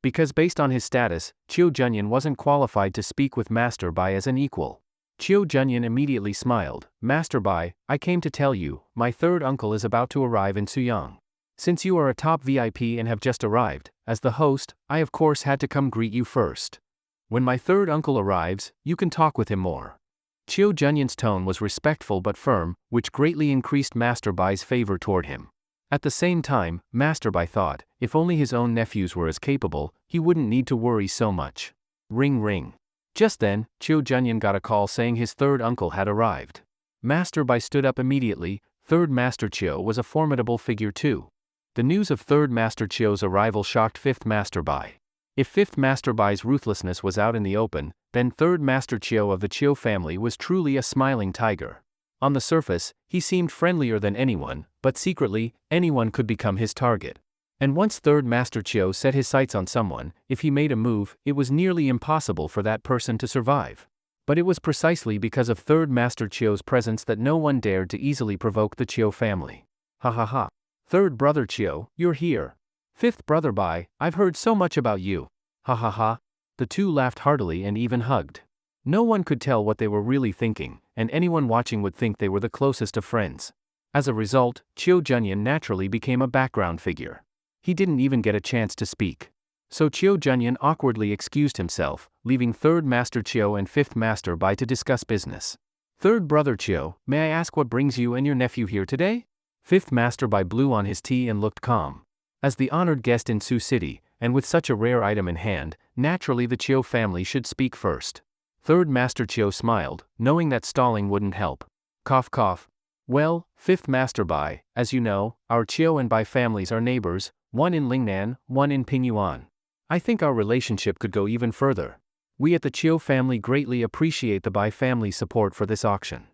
Because based on his status, Chiu Junyan wasn't qualified to speak with Master Bai as an equal. Chiu Junyan immediately smiled. Master Bai, I came to tell you, my third uncle is about to arrive in Suyang. Since you are a top VIP and have just arrived, as the host, I of course had to come greet you first. When my third uncle arrives, you can talk with him more. Chiu Junyan's tone was respectful but firm, which greatly increased Master Bai's favor toward him. At the same time, Master Bai thought, if only his own nephews were as capable, he wouldn't need to worry so much. Ring ring. Just then, Chiu Junyan got a call saying his third uncle had arrived. Master Bai stood up immediately. Third Master Chiu was a formidable figure too. The news of Third Master Chiu's arrival shocked Fifth Master Bai. If Fifth Master Bai's ruthlessness was out in the open, then Third Master Chiu of the Chiu family was truly a smiling tiger. On the surface, he seemed friendlier than anyone, but secretly, anyone could become his target. And once Third Master Chiu set his sights on someone, if he made a move, it was nearly impossible for that person to survive. But it was precisely because of Third Master Chiu's presence that no one dared to easily provoke the Chiu family. Ha ha ha. Third brother Chiu, you're here. Fifth brother Bai, I've heard so much about you. Ha ha ha. The two laughed heartily and even hugged. No one could tell what they were really thinking, and anyone watching would think they were the closest of friends. As a result, Chiu Junyan naturally became a background figure. He didn't even get a chance to speak. So Chiu Junyan awkwardly excused himself, leaving Third Master Chiu and Fifth Master Bai to discuss business. Third brother Chiu, may I ask what brings you and your nephew here today? Fifth Master Bai blew on his tea and looked calm. As the honored guest in Sioux City, and with such a rare item in hand, naturally the Chiu family should speak first. Third Master Chiu smiled, knowing that stalling wouldn't help. Cough cough. Well, Fifth Master Bai, as you know, our Chiu and Bai families are neighbors, one in Lingnan, one in Pingyuan. I think our relationship could go even further. We at the Chiu family greatly appreciate the Bai family's support for this auction.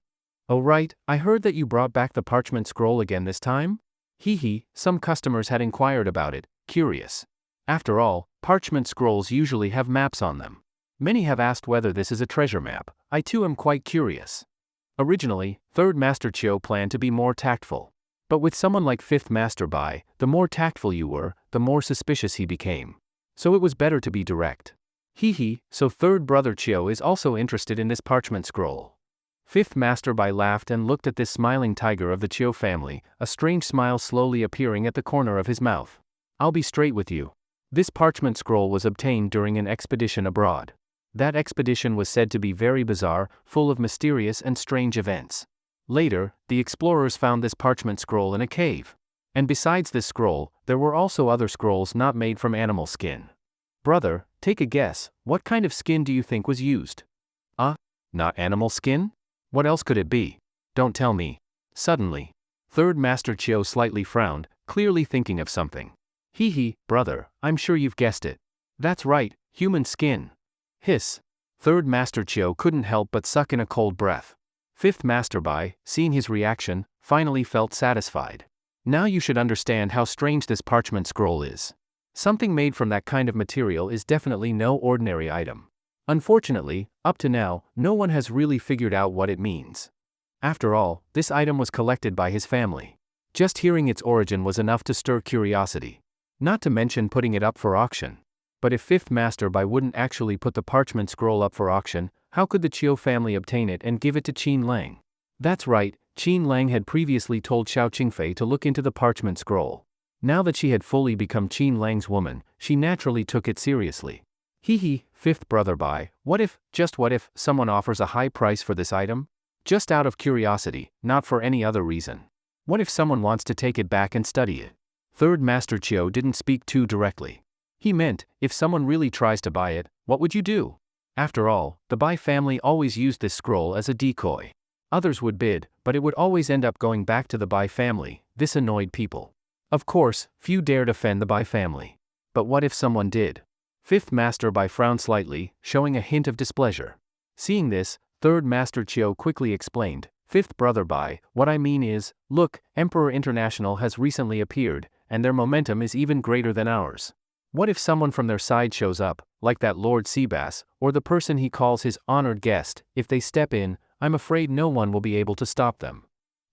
Oh right, I heard that you brought back the parchment scroll again this time? Hee, some customers had inquired about it, curious. After all, parchment scrolls usually have maps on them. Many have asked whether this is a treasure map. I too am quite curious. Originally, Third Master Chiu planned to be more tactful. But with someone like Fifth Master Bai, the more tactful you were, the more suspicious he became. So it was better to be direct. Hee, so Third Brother Chiu is also interested in this parchment scroll. Fifth Master Bai laughed and looked at this smiling tiger of the Chiu family, a strange smile slowly appearing at the corner of his mouth. I'll be straight with you. This parchment scroll was obtained during an expedition abroad. That expedition was said to be very bizarre, full of mysterious and strange events. Later, the explorers found this parchment scroll in a cave. And besides this scroll, there were also other scrolls not made from animal skin. Brother, take a guess, what kind of skin do you think was used? Not animal skin? What else could it be? Don't tell me. Suddenly, Third Master Chiu slightly frowned, clearly thinking of something. Hee, brother, I'm sure you've guessed it. That's right, human skin. Hiss. Third Master Chiu couldn't help but suck in a cold breath. Fifth Master Bai, seeing his reaction, finally felt satisfied. Now you should understand how strange this parchment scroll is. Something made from that kind of material is definitely no ordinary item. Unfortunately, up to now, no one has really figured out what it means. After all, this item was collected by his family. Just hearing its origin was enough to stir curiosity. Not to mention putting it up for auction. But if Fifth Master Bai wouldn't actually put the parchment scroll up for auction, how could the Chiu family obtain it and give it to Qin Lang? That's right, Qin Lang had previously told Xiao Qingfei to look into the parchment scroll. Now that she had fully become Qin Lang's woman, she naturally took it seriously. Hee, Fifth Brother Bai, just what if, someone offers a high price for this item? Just out of curiosity, not for any other reason. What if someone wants to take it back and study it? Third Master Chiu didn't speak too directly. He meant, if someone really tries to buy it, what would you do? After all, the Bai family always used this scroll as a decoy. Others would bid, but it would always end up going back to the Bai family. This annoyed people. Of course, few dared offend the Bai family. But what if someone did? Fifth Master Bai frowned slightly, showing a hint of displeasure. Seeing this, Third Master Chiu quickly explained, Fifth Brother Bai, what I mean is, look, Emperor International has recently appeared, and their momentum is even greater than ours. What if someone from their side shows up, like that Lord Seabass, or the person he calls his honored guest? If they step in, I'm afraid no one will be able to stop them.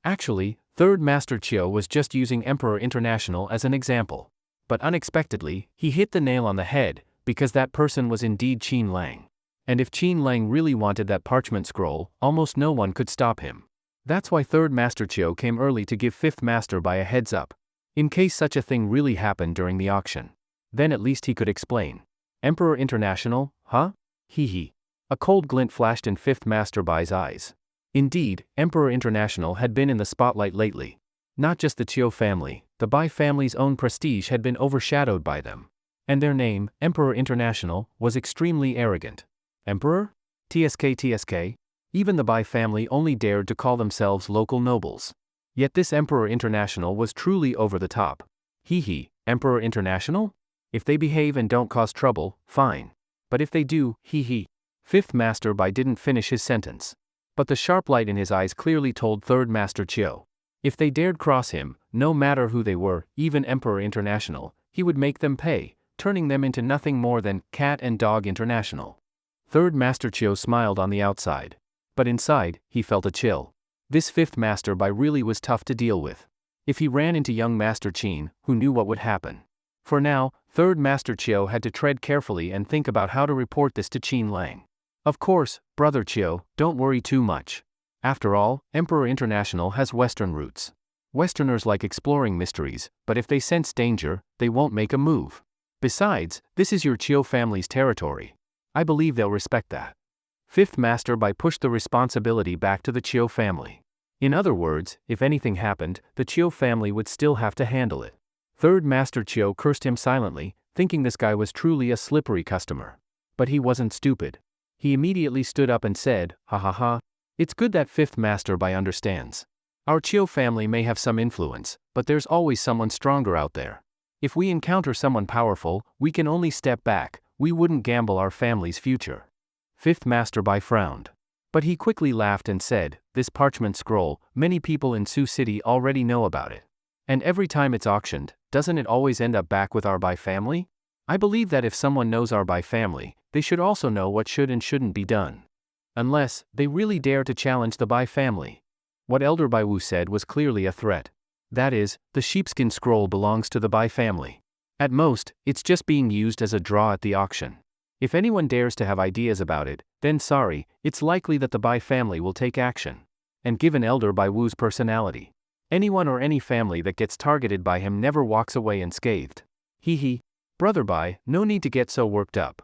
Actually, Third Master Chiu was just using Emperor International as an example. But unexpectedly, he hit the nail on the head, because that person was indeed Qin Lang. And if Qin Lang really wanted that parchment scroll, almost no one could stop him. That's why Third Master Chiu came early to give Fifth Master Bai a heads up. In case such a thing really happened during the auction. Then at least he could explain. Emperor International, huh? Hee hee. A cold glint flashed in Fifth Master Bai's eyes. Indeed, Emperor International had been in the spotlight lately. Not just the Chiu family, the Bai family's own prestige had been overshadowed by them. And their name, Emperor International, was extremely arrogant. Emperor? TSK. Even the Bai family only dared to call themselves local nobles. Yet this Emperor International was truly over the top. Hee hee, Emperor International? If they behave and don't cause trouble, fine. But if they do, hee hee. Fifth Master Bai didn't finish his sentence. But the sharp light in his eyes clearly told Third Master Chiu. If they dared cross him, no matter who they were, even Emperor International, he would make them pay, turning them into nothing more than Cat and Dog International. Third Master Chiu smiled on the outside. But inside, he felt a chill. This Fifth Master Bai really was tough to deal with. If he ran into young Master Qin, who knew what would happen? For now, Third Master Chiu had to tread carefully and think about how to report this to Qin Lang. Of course, Brother Chiu, don't worry too much. After all, Emperor International has Western roots. Westerners like exploring mysteries, but if they sense danger, they won't make a move. Besides, this is your Chiu family's territory. I believe they'll respect that. Fifth Master Bai pushed the responsibility back to the Chiu family. In other words, if anything happened, the Chiu family would still have to handle it. Third Master Chiu cursed him silently, thinking this guy was truly a slippery customer. But he wasn't stupid. He immediately stood up and said, ha ha ha, it's good that Fifth Master Bai understands. Our Chiu family may have some influence, but there's always someone stronger out there. If we encounter someone powerful, we can only step back, we wouldn't gamble our family's future. Fifth Master Bai frowned. But he quickly laughed and said, this parchment scroll, many people in Sioux City already know about it. And every time it's auctioned, doesn't it always end up back with our Bai family? I believe that if someone knows our Bai family, they should also know what should and shouldn't be done. Unless, they really dare to challenge the Bai family. What Elder Bai Wu said was clearly a threat. That is, the sheepskin scroll belongs to the Bai family. At most, it's just being used as a draw at the auction. If anyone dares to have ideas about it, then sorry, it's likely that the Bai family will take action. And given Elder Bai Wu's personality, anyone or any family that gets targeted by him never walks away unscathed. Hee hee. Brother Bai, no need to get so worked up.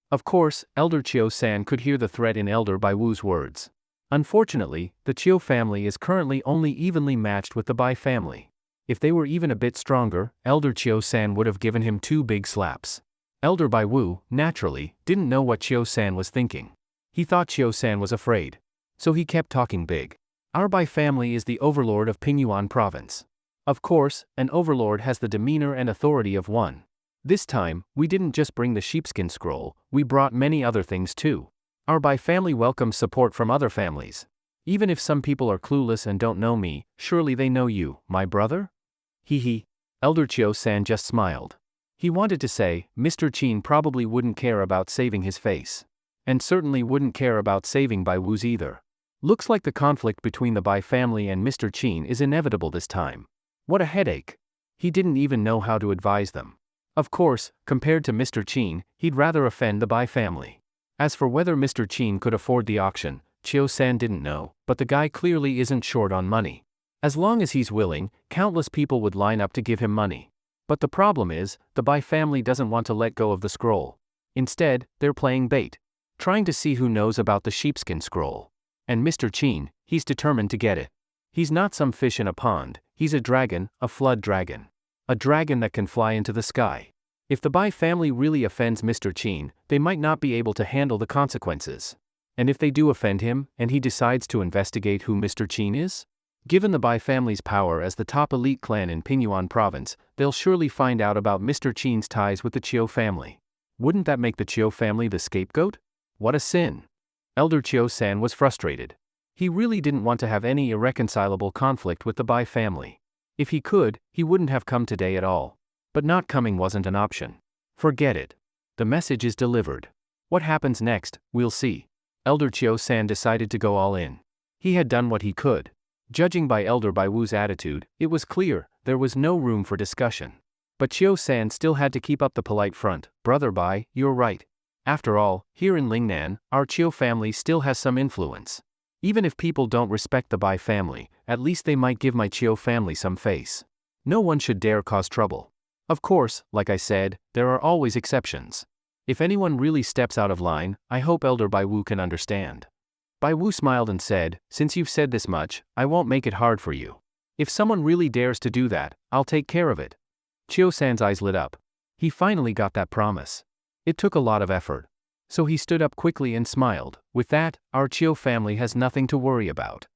Of course, Elder Chiu-san could hear the threat in Elder Bai Wu's words. Unfortunately, the Chiu family is currently only evenly matched with the Bai family. If they were even a bit stronger, Elder Chiu-san would have given him 2 big slaps. Elder Bai Wu, naturally, didn't know what Chiu-san was thinking. He thought Chiu-san was afraid. So he kept talking big. Our Bai family is the overlord of Pingyuan province. Of course, an overlord has the demeanor and authority of one. This time, we didn't just bring the sheepskin scroll, we brought many other things too. Our Bai family welcomes support from other families. Even if some people are clueless and don't know me, surely they know you, my brother? Hee hee. Elder Chiu-san just smiled. He wanted to say, Mr. Qin probably wouldn't care about saving his face. And certainly wouldn't care about saving Bai Wu's either. Looks like the conflict between the Bai family and Mr. Qin is inevitable this time. What a headache. He didn't even know how to advise them. Of course, compared to Mr. Qin, he'd rather offend the Bai family. As for whether Mr. Qin could afford the auction, Chiu-san didn't know, but the guy clearly isn't short on money. As long as he's willing, countless people would line up to give him money. But the problem is, the Bai family doesn't want to let go of the scroll. Instead, they're playing bait. Trying to see who knows about the sheepskin scroll. And Mr. Qin, he's determined to get it. He's not some fish in a pond, he's a dragon, a flood dragon. A dragon that can fly into the sky. If the Bai family really offends Mr. Qin, they might not be able to handle the consequences. And if they do offend him, and he decides to investigate who Mr. Qin is? Given the Bai family's power as the top elite clan in Pingyuan province, they'll surely find out about Mr. Qin's ties with the Chiu family. Wouldn't that make the Chiu family the scapegoat? What a sin! Elder Chiu-san was frustrated. He really didn't want to have any irreconcilable conflict with the Bai family. If he could, he wouldn't have come today at all. But not coming wasn't an option. Forget it. The message is delivered. What happens next, we'll see. Elder Chiu-san decided to go all in. He had done what he could. Judging by Elder Bai Wu's attitude, it was clear there was no room for discussion. But Chiu-san still had to keep up the polite front. Brother Bai, you're right. After all, here in Lingnan, our Chiu family still has some influence. Even if people don't respect the Bai family, at least they might give my Chiu family some face. No one should dare cause trouble. Of course, like I said, there are always exceptions. If anyone really steps out of line, I hope Elder Bai Wu can understand. Bai Wu smiled and said, since you've said this much, I won't make it hard for you. If someone really dares to do that, I'll take care of it. Chiu-san's eyes lit up. He finally got that promise. It took a lot of effort. So he stood up quickly and smiled. With that, our Chiu family has nothing to worry about.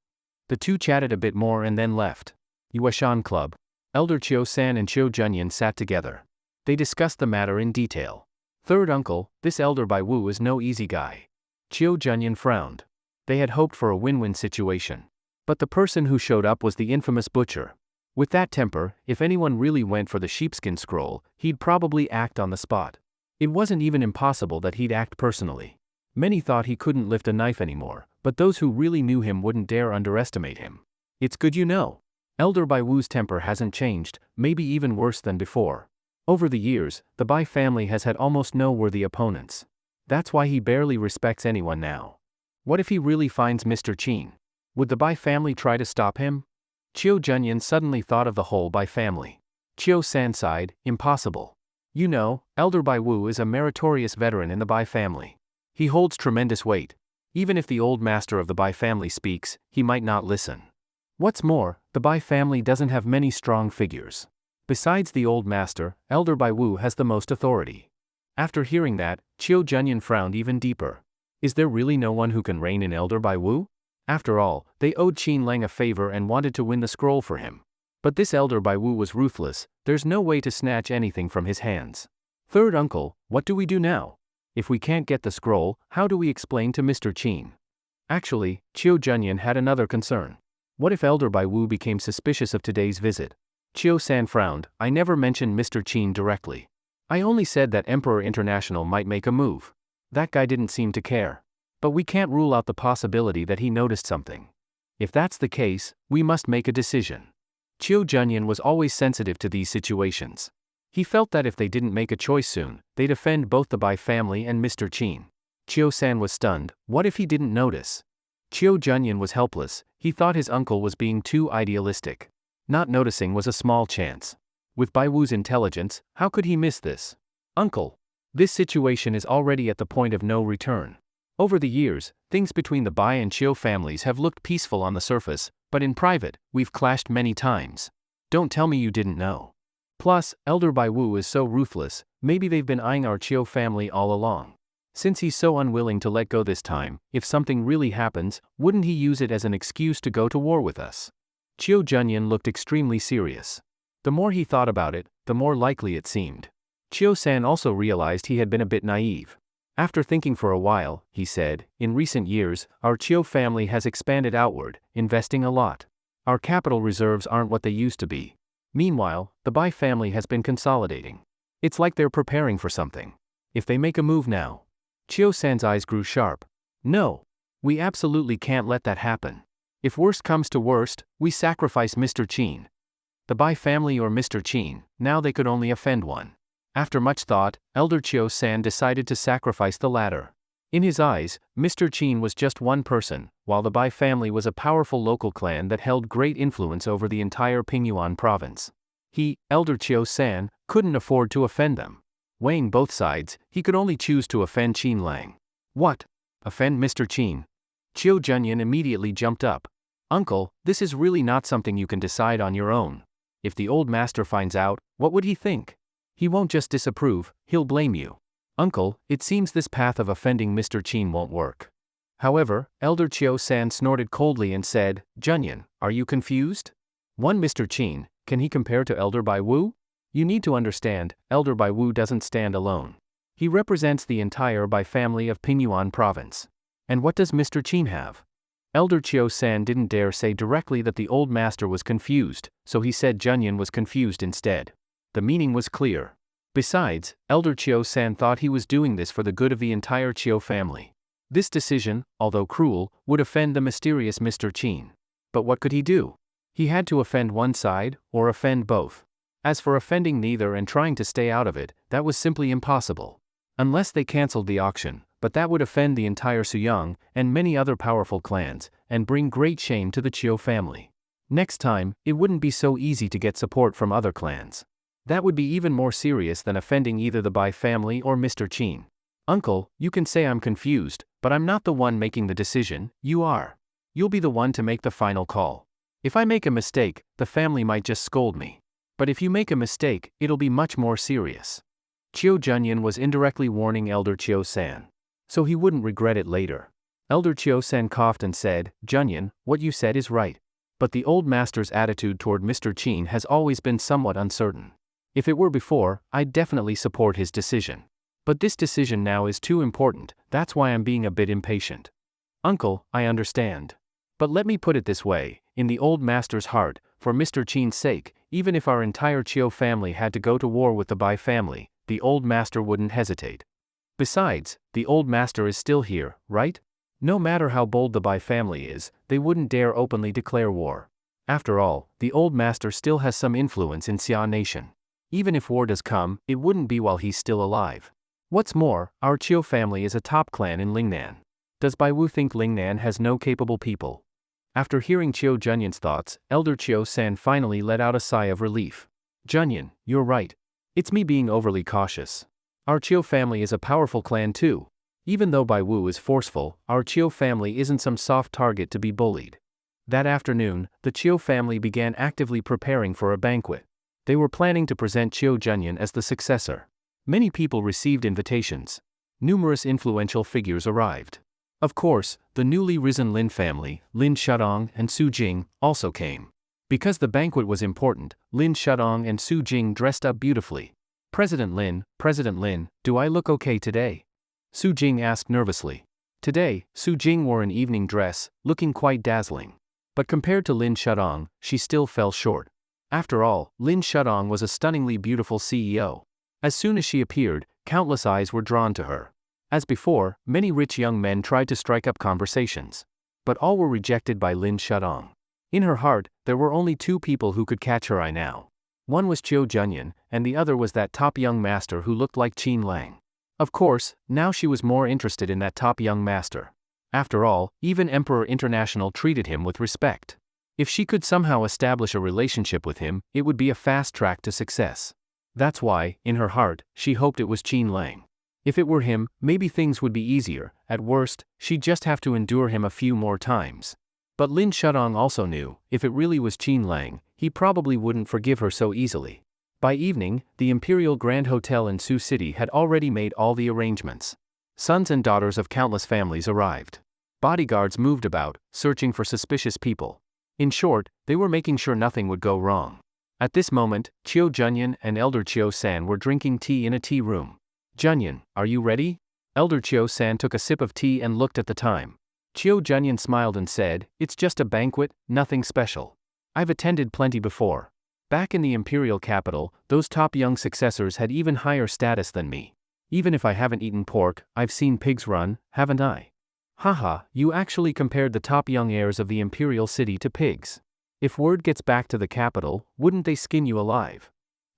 The two chatted a bit more and then left. Yueshan Club. Elder Chiu-san and Chiu Junyan sat together. They discussed the matter in detail. Third uncle, this Elder Bai Wu is no easy guy. Chiu Junyan frowned. They had hoped for a win-win situation. But the person who showed up was the infamous butcher. With that temper, if anyone really went for the sheepskin scroll, he'd probably act on the spot. It wasn't even impossible that he'd act personally. Many thought he couldn't lift a knife anymore, but those who really knew him wouldn't dare underestimate him. It's good you know. Elder Bai Wu's temper hasn't changed, maybe even worse than before. Over the years, the Bai family has had almost no worthy opponents. That's why he barely respects anyone now. What if he really finds Mr. Qin? Would the Bai family try to stop him? Chiu Junyan suddenly thought of the whole Bai family. Chiu-san sighed, impossible. You know, Elder Bai Wu is a meritorious veteran in the Bai family. He holds tremendous weight. Even if the old master of the Bai family speaks, he might not listen. What's more, the Bai family doesn't have many strong figures. Besides the old master, Elder Bai Wu has the most authority. After hearing that, Chiu Junyan frowned even deeper. Is there really no one who can reign in Elder Bai Wu? After all, they owed Qin Lang a favor and wanted to win the scroll for him. But this Elder Bai Wu was ruthless, there's no way to snatch anything from his hands. Third uncle, what do we do now? If we can't get the scroll, how do we explain to Mr. Qin? Actually, Chiu Junyan had another concern. What if Elder Bai Wu became suspicious of today's visit? Chiu-san frowned, I never mentioned Mr. Qin directly. I only said that Emperor International might make a move. That guy didn't seem to care. But we can't rule out the possibility that he noticed something. If that's the case, we must make a decision. Chiu Junyan was always sensitive to these situations. He felt that if they didn't make a choice soon, they'd offend both the Bai family and Mr. Qin. Chiu-san was stunned. What if he didn't notice? Chiu Junyan was helpless. He thought his uncle was being too idealistic. Not noticing was a small chance. With Bai Wu's intelligence, how could he miss this? Uncle, this situation is already at the point of no return. Over the years, things between the Bai and Chiu families have looked peaceful on the surface, but in private, we've clashed many times. Don't tell me you didn't know. Plus, Elder Bai Wu is so ruthless, maybe they've been eyeing our Chiu family all along. Since he's so unwilling to let go this time, if something really happens, wouldn't he use it as an excuse to go to war with us? Chiu Junyan looked extremely serious. The more he thought about it, the more likely it seemed. Chiu-san also realized he had been a bit naive. After thinking for a while, he said, in recent years, our Chiu family has expanded outward, investing a lot. Our capital reserves aren't what they used to be. Meanwhile, the Bai family has been consolidating. It's like they're preparing for something. If they make a move now. Chiu-san's eyes grew sharp. No. We absolutely can't let that happen. If worst comes to worst, we sacrifice Mr. Qin. The Bai family or Mr. Qin, now they could only offend one. After much thought, Elder Chiu-san decided to sacrifice the latter. In his eyes, Mr. Qin was just one person, while the Bai family was a powerful local clan that held great influence over the entire Pingyuan province. He, Elder Chiu-san, couldn't afford to offend them. Weighing both sides, he could only choose to offend Qin Lang. What? Offend Mr. Qin? Chiu Junyan immediately jumped up. Uncle, this is really not something you can decide on your own. If the old master finds out, what would he think? He won't just disapprove, he'll blame you. Uncle, it seems this path of offending Mr. Chin won't work. However, Elder Chio-san snorted coldly and said, Junyan, are you confused? One Mr. Chin, can he compare to Elder Bai Wu? You need to understand, Elder Bai Wu doesn't stand alone. He represents the entire Bai family of Pingyuan province. And what does Mr. Chin have? Elder Chio-san didn't dare say directly that the old master was confused, so he said Junyan was confused instead. The meaning was clear. Besides, Elder Chio-san thought he was doing this for the good of the entire Chio family. This decision, although cruel, would offend the mysterious Mr. Chin. But what could he do? He had to offend one side, or offend both. As for offending neither and trying to stay out of it, that was simply impossible. Unless they cancelled the auction, but that would offend the entire Suyang and many other powerful clans, and bring great shame to the Chio family. Next time, it wouldn't be so easy to get support from other clans. That would be even more serious than offending either the Bai family or Mr. Chin. Uncle, you can say I'm confused, but I'm not the one making the decision, you are. You'll be the one to make the final call. If I make a mistake, the family might just scold me. But if you make a mistake, it'll be much more serious. Chio Junyan was indirectly warning Elder Chio-san. So he wouldn't regret it later. Elder Chio-san coughed and said, Junyan, what you said is right. But the old master's attitude toward Mr. Chin has always been somewhat uncertain. If it were before, I'd definitely support his decision. But this decision now is too important, that's why I'm being a bit impatient. Uncle, I understand. But let me put it this way, in the old master's heart, for Mr. Chin's sake, even if our entire Chio family had to go to war with the Bai family, the old master wouldn't hesitate. Besides, the old master is still here, right? No matter how bold the Bai family is, they wouldn't dare openly declare war. After all, the old master still has some influence in Xia Nation. Even if war does come, it wouldn't be while he's still alive. What's more, our Chio family is a top clan in Lingnan. Does Bai Wu think Lingnan has no capable people? After hearing Chio Junyan's thoughts, Elder Chio-san finally let out a sigh of relief. Junyan, you're right. It's me being overly cautious. Our Chio family is a powerful clan too. Even though Bai Wu is forceful, our Chio family isn't some soft target to be bullied. That afternoon, the Chio family began actively preparing for a banquet. They were planning to present Chio Junyan as the successor. Many people received invitations. Numerous influential figures arrived. Of course, the newly risen Lin family, Lin Shudong and Su Jing, also came. Because the banquet was important, Lin Shudong and Su Jing dressed up beautifully. President Lin, do I look okay today? Su Jing asked nervously. Today, Su Jing wore an evening dress, looking quite dazzling. But compared to Lin Shudong, she still fell short. After all, Lin Shudong was a stunningly beautiful CEO. As soon as she appeared, countless eyes were drawn to her. As before, many rich young men tried to strike up conversations. But all were rejected by Lin Shudong. In her heart, there were only two people who could catch her eye now. One was Chio Junyan, and the other was that top young master who looked like Qin Lang. Of course, now she was more interested in that top young master. After all, even Emperor International treated him with respect. If she could somehow establish a relationship with him, it would be a fast track to success. That's why, in her heart, she hoped it was Qin Lang. If it were him, maybe things would be easier. At worst, she'd just have to endure him a few more times. But Lin Shudong also knew, if it really was Qin Lang, he probably wouldn't forgive her so easily. By evening, the Imperial Grand Hotel in Sioux City had already made all the arrangements. Sons and daughters of countless families arrived. Bodyguards moved about, searching for suspicious people. In short, they were making sure nothing would go wrong. At this moment, Chio Junyan and Elder Chio-san were drinking tea in a tea room. Junyan, are you ready? Elder Chio-san took a sip of tea and looked at the time. Chio Junyan smiled and said, it's just a banquet, nothing special. I've attended plenty before. Back in the imperial capital, those top young successors had even higher status than me. Even if I haven't eaten pork, I've seen pigs run, haven't I? Haha, you actually compared the top young heirs of the imperial city to pigs. If word gets back to the capital, wouldn't they skin you alive?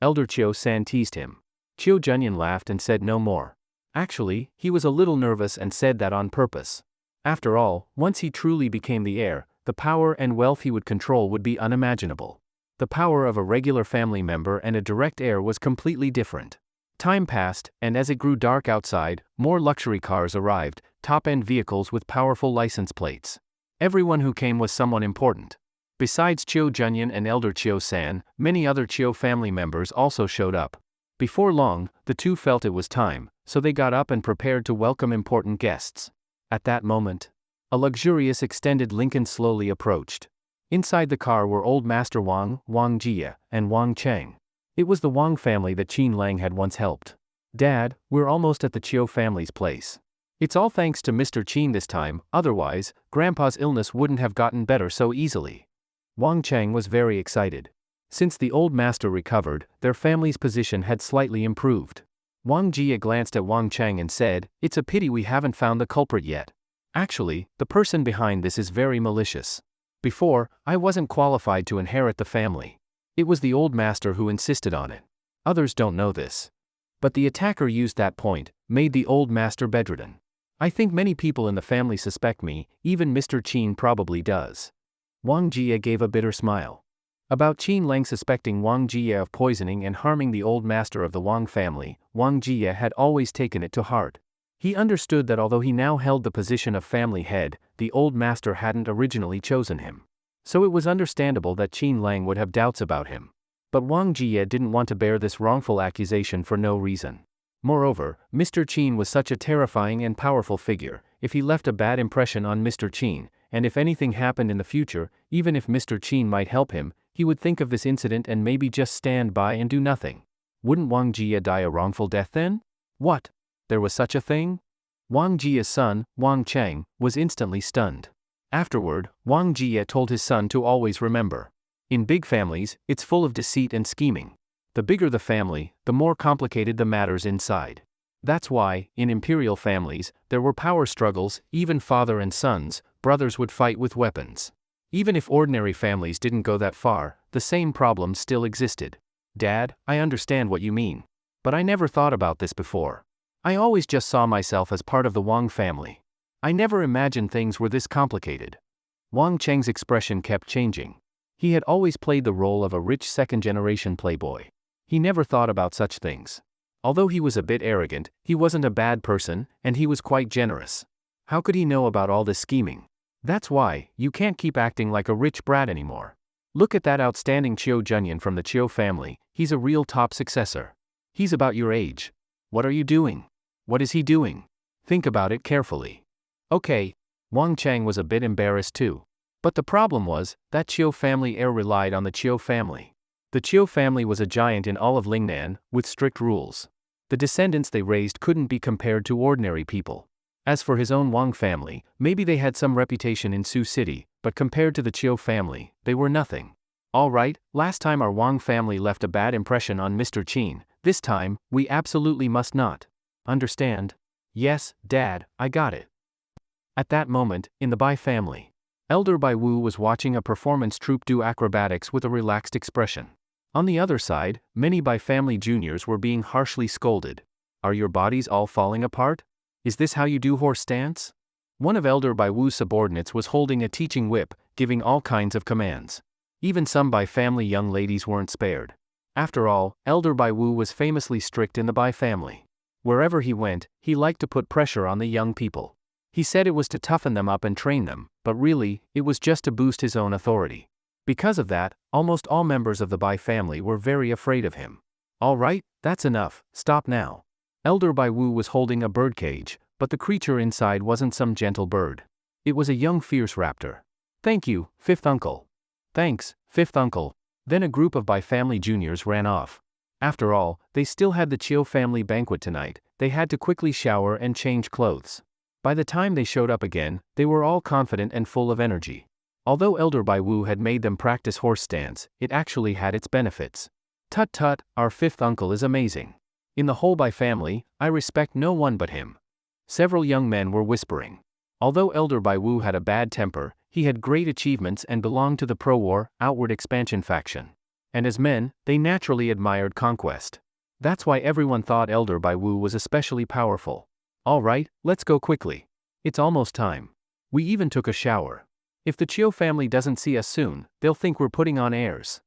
Elder Chio-san teased him. Chio Junyan laughed and said no more. Actually, he was a little nervous and said that on purpose. After all, once he truly became the heir, the power and wealth he would control would be unimaginable. The power of a regular family member and a direct heir was completely different. Time passed, and as it grew dark outside, more luxury cars arrived, top-end vehicles with powerful license plates. Everyone who came was someone important. Besides Chio Junyan and Elder Chio-san, many other Chio family members also showed up. Before long, the two felt it was time, so they got up and prepared to welcome important guests. At that moment, a luxurious extended Lincoln slowly approached. Inside the car were Old Master Wang, Wang Jie, and Wang Cheng. It was the Wang family that Qin Lang had once helped. "Dad, we're almost at the Chiu family's place. It's all thanks to Mr. Qin this time, otherwise, Grandpa's illness wouldn't have gotten better so easily." Wang Cheng was very excited. Since the old master recovered, their family's position had slightly improved. Wang Jie glanced at Wang Cheng and said, "It's a pity we haven't found the culprit yet. Actually, the person behind this is very malicious. Before, I wasn't qualified to inherit the family. It was the old master who insisted on it. Others don't know this. But the attacker used that point, made the old master bedridden. I think many people in the family suspect me, even Mr. Qin probably does." Wang Jie gave a bitter smile. About Qin Lang suspecting Wang Jie of poisoning and harming the old master of the Wang family, Wang Jie had always taken it to heart. He understood that although he now held the position of family head, the old master hadn't originally chosen him. So it was understandable that Qin Lang would have doubts about him. But Wang Jie didn't want to bear this wrongful accusation for no reason. Moreover, Mr. Qin was such a terrifying and powerful figure. If he left a bad impression on Mr. Qin, and if anything happened in the future, even if Mr. Qin might help him, he would think of this incident and maybe just stand by and do nothing. Wouldn't Wang Jie die a wrongful death then? What? There was such a thing? Wang Jie's son, Wang Cheng, was instantly stunned. Afterward, Wang Jie told his son to always remember. In big families, it's full of deceit and scheming. The bigger the family, the more complicated the matters inside. That's why, in imperial families, there were power struggles, even father and sons, brothers would fight with weapons. Even if ordinary families didn't go that far, the same problems still existed. "Dad, I understand what you mean. But I never thought about this before. I always just saw myself as part of the Wang family. I never imagined things were this complicated." Wang Cheng's expression kept changing. He had always played the role of a rich second-generation playboy. He never thought about such things. Although he was a bit arrogant, he wasn't a bad person, and he was quite generous. How could he know about all this scheming? That's why, you can't keep acting like a rich brat anymore. Look at that outstanding Chiu Junyan from the Chiu family, he's a real top successor. He's about your age. What are you doing? What is he doing? Think about it carefully. Okay. Wang Cheng was a bit embarrassed too. But the problem was, that Chiu family heir relied on the Chiu family. The Chiu family was a giant in all of Lingnan, with strict rules. The descendants they raised couldn't be compared to ordinary people. As for his own Wang family, maybe they had some reputation in Sioux City, but compared to the Chiu family, they were nothing. Alright, last time our Wang family left a bad impression on Mr. Qin, this time, we absolutely must not. Understand? Yes, Dad, I got it. At that moment, in the Bai family, Elder Bai Wu was watching a performance troupe do acrobatics with a relaxed expression. On the other side, many Bai family juniors were being harshly scolded. "Are your bodies all falling apart? Is this how you do horse stance?" One of Elder Bai Wu's subordinates was holding a teaching whip, giving all kinds of commands. Even some Bai family young ladies weren't spared. After all, Elder Bai Wu was famously strict in the Bai family. Wherever he went, he liked to put pressure on the young people. He said it was to toughen them up and train them, but really, it was just to boost his own authority. Because of that, almost all members of the Bai family were very afraid of him. "Alright, that's enough, stop now." Elder Bai Wu was holding a birdcage, but the creature inside wasn't some gentle bird. It was a young fierce raptor. "Thank you, fifth uncle." "Thanks, fifth uncle." Then a group of Bai family juniors ran off. After all, they still had the Chiu family banquet tonight, they had to quickly shower and change clothes. By the time they showed up again, they were all confident and full of energy. Although Elder Bai Wu had made them practice horse stance, it actually had its benefits. "Tut tut, our fifth uncle is amazing. In the whole Bai family, I respect no one but him." Several young men were whispering. Although Elder Bai Wu had a bad temper, he had great achievements and belonged to the pro-war, outward expansion faction. And as men, they naturally admired conquest. That's why everyone thought Elder Bai Wu was especially powerful. "Alright, let's go quickly. It's almost time. We even took a shower. If the Chiu family doesn't see us soon, they'll think we're putting on airs."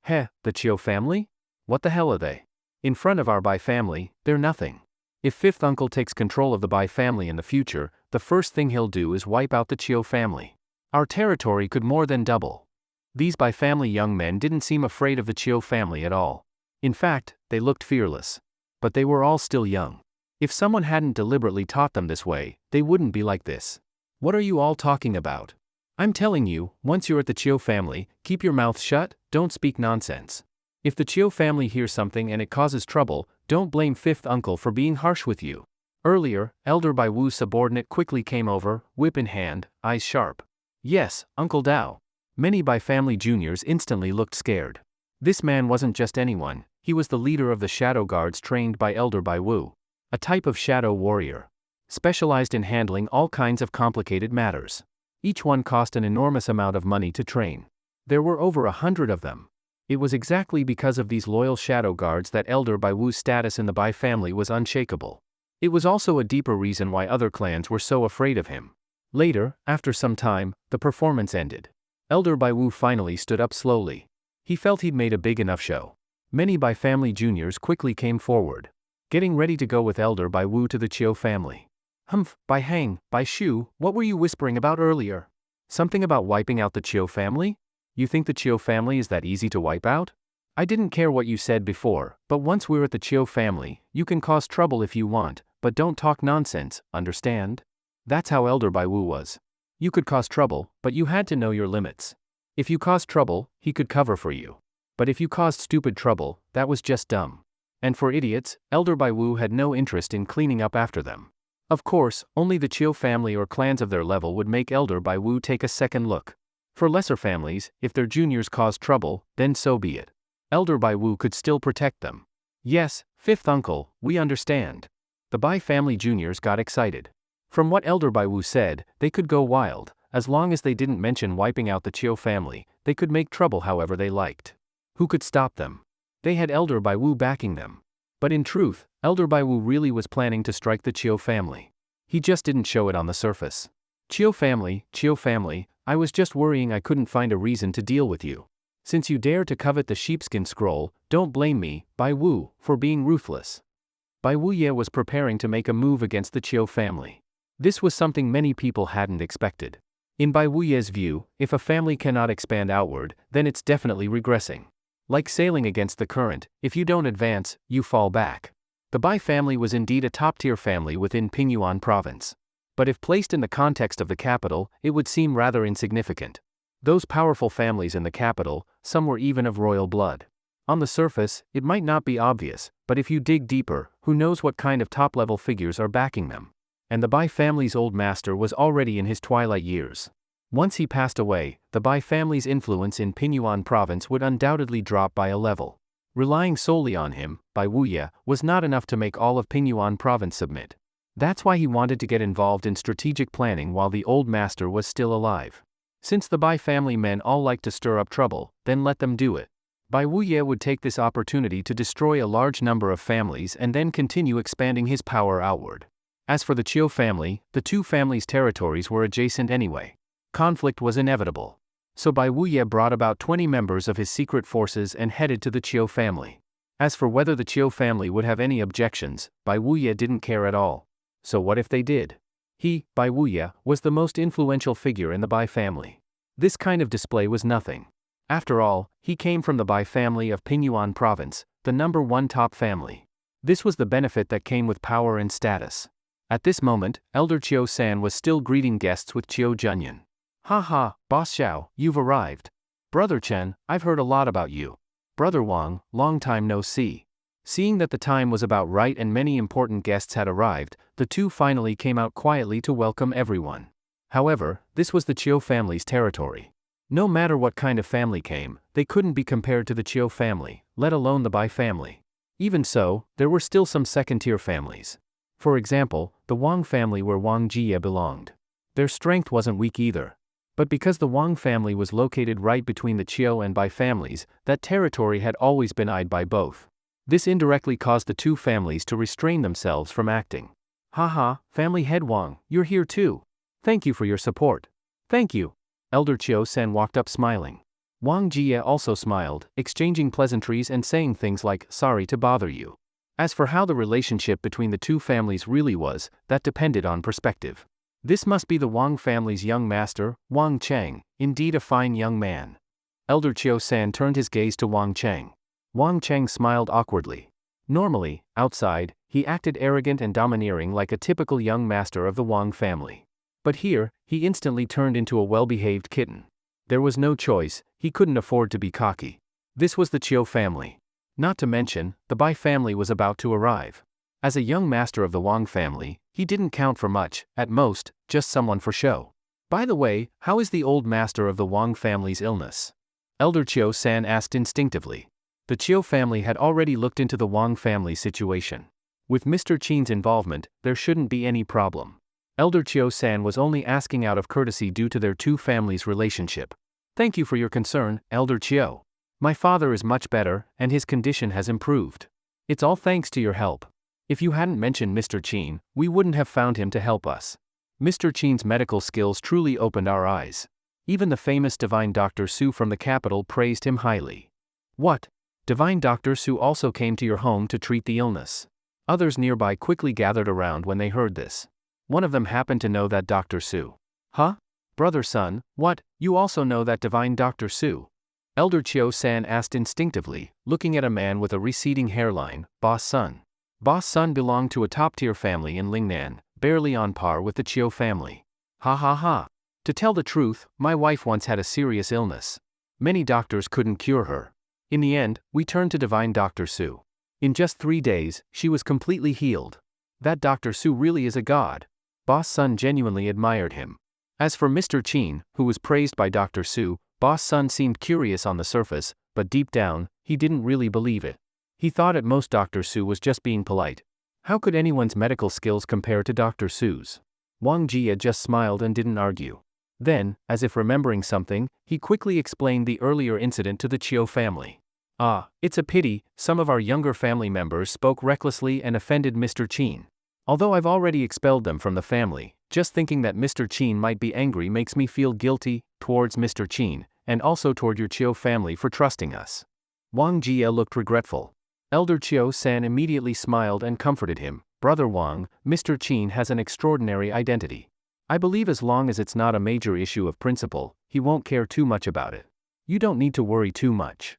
"Heh, the Chiu family? What the hell are they? In front of our Bai family, they're nothing. If fifth uncle takes control of the Bai family in the future, the first thing he'll do is wipe out the Chiu family. Our territory could more than double." These Bai family young men didn't seem afraid of the Chiu family at all. In fact, they looked fearless. But they were all still young. If someone hadn't deliberately taught them this way, they wouldn't be like this. What are you all talking about? I'm telling you, once you're at the Chiyo family, keep your mouth shut, don't speak nonsense. If the Chiyo family hears something and it causes trouble, don't blame fifth uncle for being harsh with you. Earlier, Elder Bai Wu's subordinate quickly came over, whip in hand, eyes sharp. Yes, Uncle Dao. Many Bai family juniors instantly looked scared. This man wasn't just anyone, he was the leader of the shadow guards trained by Elder Bai Wu. A type of shadow warrior. Specialized in handling all kinds of complicated matters. Each one cost an enormous amount of money to train. There were over 100 of them. It was exactly because of these loyal shadow guards that Elder Bai Wu's status in the Bai family was unshakable. It was also a deeper reason why other clans were so afraid of him. Later, after some time, the performance ended. Elder Bai Wu finally stood up slowly. He felt he'd made a big enough show. Many Bai family juniors quickly came forward, getting ready to go with Elder Bai Wu to the Chiyo family. Humph, Bai Hang, Bai Shu, what were you whispering about earlier? Something about wiping out the Chiyo family? You think the Chiyo family is that easy to wipe out? I didn't care what you said before, but once we're at the Chiyo family, you can cause trouble if you want, but don't talk nonsense, understand? That's how Elder Bai Wu was. You could cause trouble, but you had to know your limits. If you caused trouble, he could cover for you. But if you caused stupid trouble, that was just dumb. And for idiots, Elder Bai Wu had no interest in cleaning up after them. Of course, only the Chiyo family or clans of their level would make Elder Bai Wu take a second look. For lesser families, if their juniors caused trouble, then so be it. Elder Bai Wu could still protect them. Yes, fifth uncle, we understand. The Bai family juniors got excited. From what Elder Bai Wu said, they could go wild. As long as they didn't mention wiping out the Chiyo family, they could make trouble however they liked. Who could stop them? They had Elder Bai Wu backing them. But in truth, Elder Bai Wu really was planning to strike the Chiyo family. He just didn't show it on the surface. Chiyo family, I was just worrying I couldn't find a reason to deal with you. Since you dare to covet the sheepskin scroll, don't blame me, Bai Wu, for being ruthless. Bai Wu Ye was preparing to make a move against the Chiyo family. This was something many people hadn't expected. In Bai Wu Ye's view, if a family cannot expand outward, then it's definitely regressing. Like sailing against the current, if you don't advance, you fall back. The Bai family was indeed a top-tier family within Pingyuan province. But if placed in the context of the capital, it would seem rather insignificant. Those powerful families in the capital, some were even of royal blood. On the surface, it might not be obvious, but if you dig deeper, who knows what kind of top-level figures are backing them. And the Bai family's old master was already in his twilight years. Once he passed away, the Bai family's influence in Pingyuan province would undoubtedly drop by a level. Relying solely on him, Bai Wuye, was not enough to make all of Pingyuan province submit. That's why he wanted to get involved in strategic planning while the old master was still alive. Since the Bai family men all like to stir up trouble, then let them do it. Bai Wuye would take this opportunity to destroy a large number of families and then continue expanding his power outward. As for the Chiyo family, the two families' territories were adjacent anyway. Conflict was inevitable. So Bai Wuye brought about 20 members of his secret forces and headed to the Chiyo family. As for whether the Chiyo family would have any objections, Bai Wuye didn't care at all. So what if they did? He, Bai Wuye, was the most influential figure in the Bai family. This kind of display was nothing. After all, he came from the Bai family of Pingyuan province, the #1 top family. This was the benefit that came with power and status. At this moment, Elder Chiyo-san was still greeting guests with Chiyo Junyan. Ha ha, Boss Xiao, you've arrived. Brother Chen, I've heard a lot about you. Brother Wang, long time no see. Seeing that the time was about right and many important guests had arrived, the two finally came out quietly to welcome everyone. However, this was the Chiyo family's territory. No matter what kind of family came, they couldn't be compared to the Chiyo family, let alone the Bai family. Even so, there were still some second-tier families. For example, the Wang family where Wang Jie belonged. Their strength wasn't weak either. But because the Wang family was located right between the Chiyo and Bai families, that territory had always been eyed by both. This indirectly caused the two families to restrain themselves from acting. Haha, family head Wang, you're here too. Thank you for your support. Thank you. Elder Chiyo-san walked up smiling. Wang Jie also smiled, exchanging pleasantries and saying things like, sorry to bother you. As for how the relationship between the two families really was, that depended on perspective. This must be the Wang family's young master, Wang Cheng, indeed a fine young man. Elder Chiyo-san turned his gaze to Wang Cheng. Wang Cheng smiled awkwardly. Normally, outside, he acted arrogant and domineering like a typical young master of the Wang family. But here, he instantly turned into a well-behaved kitten. There was no choice, he couldn't afford to be cocky. This was the Chiu family. Not to mention, the Bai family was about to arrive. As a young master of the Wang family, he didn't count for much, at most, just someone for show. By the way, how is the old master of the Wang family's illness? Elder Chiu-san asked instinctively. The Chiu family had already looked into the Wang family situation. With Mr. Qin's involvement, there shouldn't be any problem. Elder Chiu-san was only asking out of courtesy due to their two families' relationship. Thank you for your concern, Elder Chiu. My father is much better, and his condition has improved. It's all thanks to your help. If you hadn't mentioned Mr. Qin, we wouldn't have found him to help us. Mr. Qin's medical skills truly opened our eyes. Even the famous Divine Dr. Su from the capital praised him highly. What? Divine Dr. Su also came to your home to treat the illness. Others nearby quickly gathered around when they heard this. One of them happened to know that Dr. Su. Huh? Brother Sun, what, you also know that Divine Dr. Su? Elder Chiu-san asked instinctively, looking at a man with a receding hairline, Boss Sun. Boss Sun belonged to a top-tier family in Lingnan, barely on par with the Chiu family. Ha ha ha. To tell the truth, my wife once had a serious illness. Many doctors couldn't cure her. In the end, we turned to Divine Dr. Su. In just 3 days, she was completely healed. That Dr. Su really is a god. Boss Sun genuinely admired him. As for Mr. Qin, who was praised by Dr. Su, Boss Sun seemed curious on the surface, but deep down, he didn't really believe it. He thought at most Dr. Su was just being polite. How could anyone's medical skills compare to Dr. Su's? Wang Jie just smiled and didn't argue. Then, as if remembering something, he quickly explained the earlier incident to the Chiu family. Ah, it's a pity, some of our younger family members spoke recklessly and offended Mr. Qin. Although I've already expelled them from the family, just thinking that Mr. Qin might be angry makes me feel guilty towards Mr. Qin, and also toward your Chiu family for trusting us. Wang Jie looked regretful. Elder Chiu-san immediately smiled and comforted him. Brother Wang, Mr. Qin has an extraordinary identity. I believe as long as it's not a major issue of principle, he won't care too much about it. You don't need to worry too much.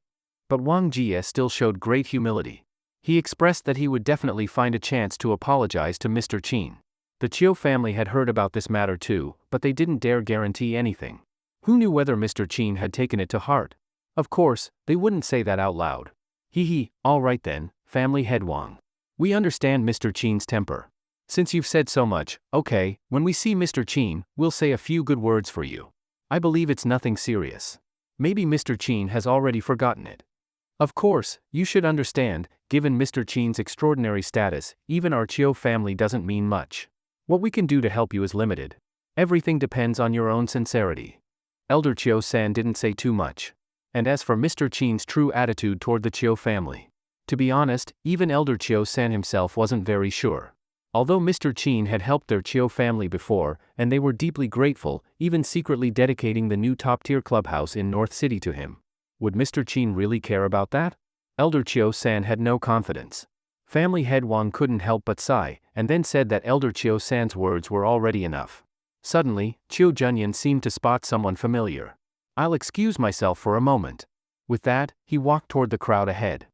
But Wang Jie still showed great humility. He expressed that he would definitely find a chance to apologize to Mr. Qin. The Chiu family had heard about this matter too, but they didn't dare guarantee anything. Who knew whether Mr. Qin had taken it to heart? Of course, they wouldn't say that out loud. Hee, all right then, family head Wang. We understand Mr. Qin's temper. Since you've said so much, okay, when we see Mr. Qin, we'll say a few good words for you. I believe it's nothing serious. Maybe Mr. Qin has already forgotten it. Of course, you should understand, given Mr. Qin's extraordinary status, even our Chiu family doesn't mean much. What we can do to help you is limited. Everything depends on your own sincerity. Elder Chiu-san didn't say too much. And as for Mr. Qin's true attitude toward the Chiu family, to be honest, even Elder Chiu-san himself wasn't very sure. Although Mr. Qin had helped their Chiu family before, and they were deeply grateful, even secretly dedicating the new top-tier clubhouse in North City to him. Would Mr. Qin really care about that? Elder Chiu-san had no confidence. Family head Wang couldn't help but sigh, and then said that Elder Chiu-san's words were already enough. Suddenly, Chiu Junyan seemed to spot someone familiar. I'll excuse myself for a moment. With that, he walked toward the crowd ahead.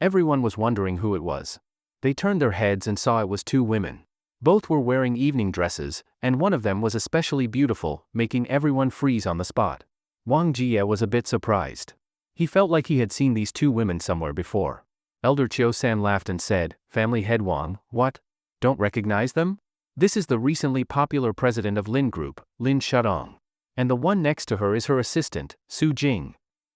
Everyone was wondering who it was. They turned their heads and saw it was 2 women. Both were wearing evening dresses, and one of them was especially beautiful, making everyone freeze on the spot. Wang Jie was a bit surprised. He felt like he had seen these 2 women somewhere before. Elder Chiu-san laughed and said, Family head Wang, what? Don't recognize them? This is the recently popular president of Lin Group, Lin Shudong. And the one next to her is her assistant, Su Jing.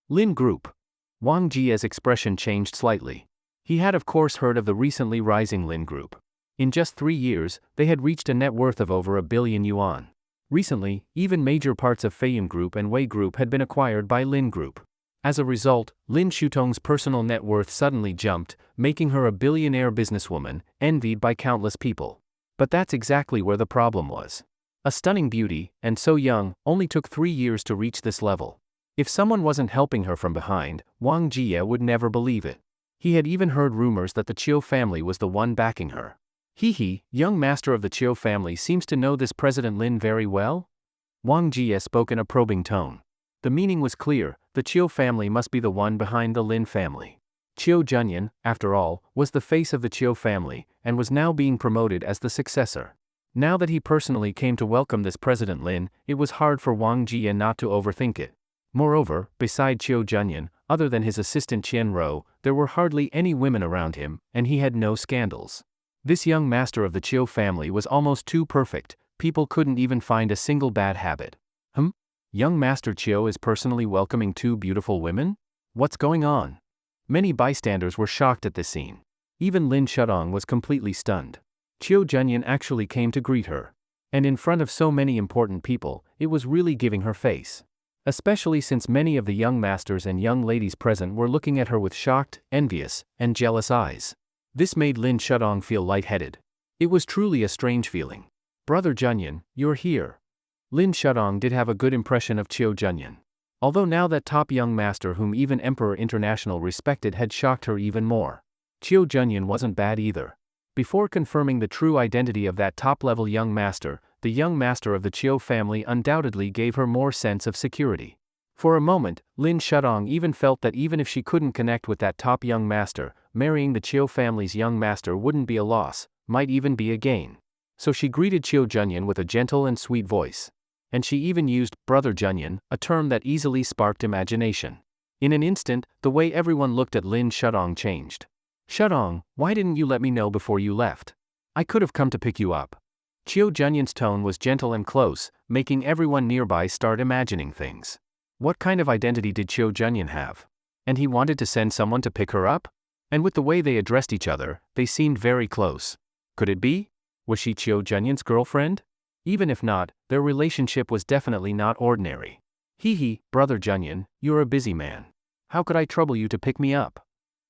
Lin Group. Wang Jie's expression changed slightly. He had of course heard of the recently rising Lin Group. In just 3 years, they had reached a net worth of over 1 billion yuan. Recently, even major parts of Feiyun Group and Wei Group had been acquired by Lin Group. As a result, Lin Shutong's personal net worth suddenly jumped, making her a billionaire businesswoman, envied by countless people. But that's exactly where the problem was. A stunning beauty, and so young, only took 3 years to reach this level. If someone wasn't helping her from behind, Wang Jie would never believe it. He had even heard rumors that the Chiu family was the one backing her. Young master of the Chiu family seems to know this President Lin very well? Wang Jie spoke in a probing tone. The meaning was clear, the Chiu family must be the one behind the Lin family. Chiu Junyan, after all, was the face of the Chiu family, and was now being promoted as the successor. Now that he personally came to welcome this President Lin, it was hard for Wang Jie not to overthink it. Moreover, beside Chiu Junyan, other than his assistant Qian Ro, there were hardly any women around him, and he had no scandals. This young master of the Chiu family was almost too perfect, people couldn't even find a single bad habit. Young Master Chiu is personally welcoming two beautiful women? What's going on? Many bystanders were shocked at this scene. Even Lin Shudong was completely stunned. Chiu Junyan actually came to greet her. And in front of so many important people, it was really giving her face. Especially since many of the young masters and young ladies present were looking at her with shocked, envious, and jealous eyes. This made Lin Shudong feel lightheaded. It was truly a strange feeling. Brother Junyan, you're here. Lin Shudong did have a good impression of Chiu Junyan. Although now that top young master whom even Emperor International respected had shocked her even more. Chiu Junyan wasn't bad either. Before confirming the true identity of that top-level young master, the young master of the Chiu family undoubtedly gave her more sense of security. For a moment, Lin Shudong even felt that even if she couldn't connect with that top young master, marrying the Chiu family's young master wouldn't be a loss, might even be a gain. So she greeted Chiu Junyan with a gentle and sweet voice. And she even used Brother Junyan, a term that easily sparked imagination. In an instant, the way everyone looked at Lin Shudong changed. Shudong, why didn't you let me know before you left? I could have come to pick you up. Chiu Junyan's tone was gentle and close, making everyone nearby start imagining things. What kind of identity did Chiu Junyan have? And he wanted to send someone to pick her up? And with the way they addressed each other, they seemed very close. Could it be? Was she Chiu Junyan's girlfriend? Even if not, their relationship was definitely not ordinary. Brother Junyan, you're a busy man. How could I trouble you to pick me up?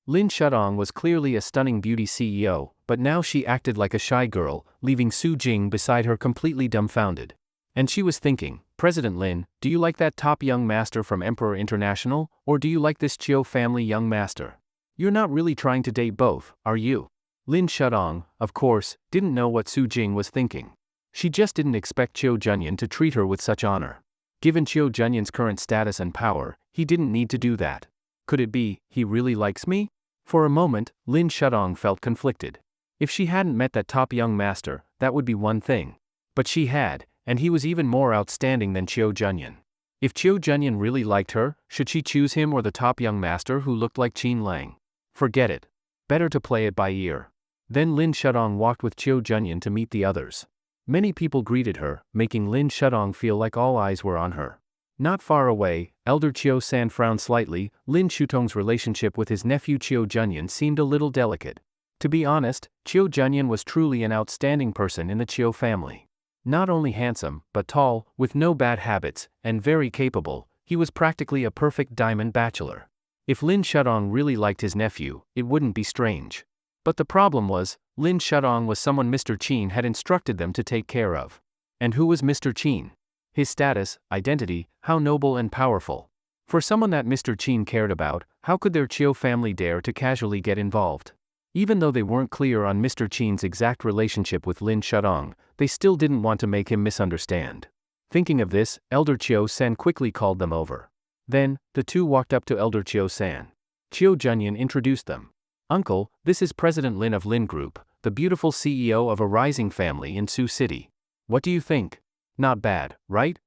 Lin Shudong was clearly a stunning beauty CEO, but now she acted like a shy girl, leaving Su Jing beside her completely dumbfounded. And she was thinking, President Lin, do you like that top young master from Emperor International, or do you like this Chiu family young master? You're not really trying to date both, are you? Lin Shudong, of course, didn't know what Su Jing was thinking. She just didn't expect Chiu Junyan to treat her with such honor. Given Chiu Junyan's current status and power, he didn't need to do that. Could it be, he really likes me? For a moment, Lin Shudong felt conflicted. If she hadn't met that top young master, that would be one thing. But she had, and he was even more outstanding than Chiu Junyan. If Chiu Junyan really liked her, should she choose him or the top young master who looked like Qin Lang? Forget it. Better to play it by ear. Then Lin Shudong walked with Chiu Junyan to meet the others. Many people greeted her, making Lin Shudong feel like all eyes were on her. Not far away, Elder Chiu San frowned slightly. Lin Shutong's relationship with his nephew Chiu Junyan seemed a little delicate. To be honest, Chiu Junyan was truly an outstanding person in the Chiu family. Not only handsome, but tall, with no bad habits, and very capable, he was practically a perfect diamond bachelor. If Lin Shudong really liked his nephew, it wouldn't be strange. But the problem was, Lin Shudong was someone Mr. Qin had instructed them to take care of. And who was Mr. Qin? His status, identity, how noble and powerful. For someone that Mr. Qin cared about, how could their Chiu family dare to casually get involved? Even though they weren't clear on Mr. Qin's exact relationship with Lin Shudong, they still didn't want to make him misunderstand. Thinking of this, Elder Chiu San quickly called them over. Then, the two walked up to Elder Chiu San. Chiu Junyan introduced them. Uncle, this is President Lin of Lin Group, the beautiful CEO of a rising family in Sioux City. What do you think? Not bad, right?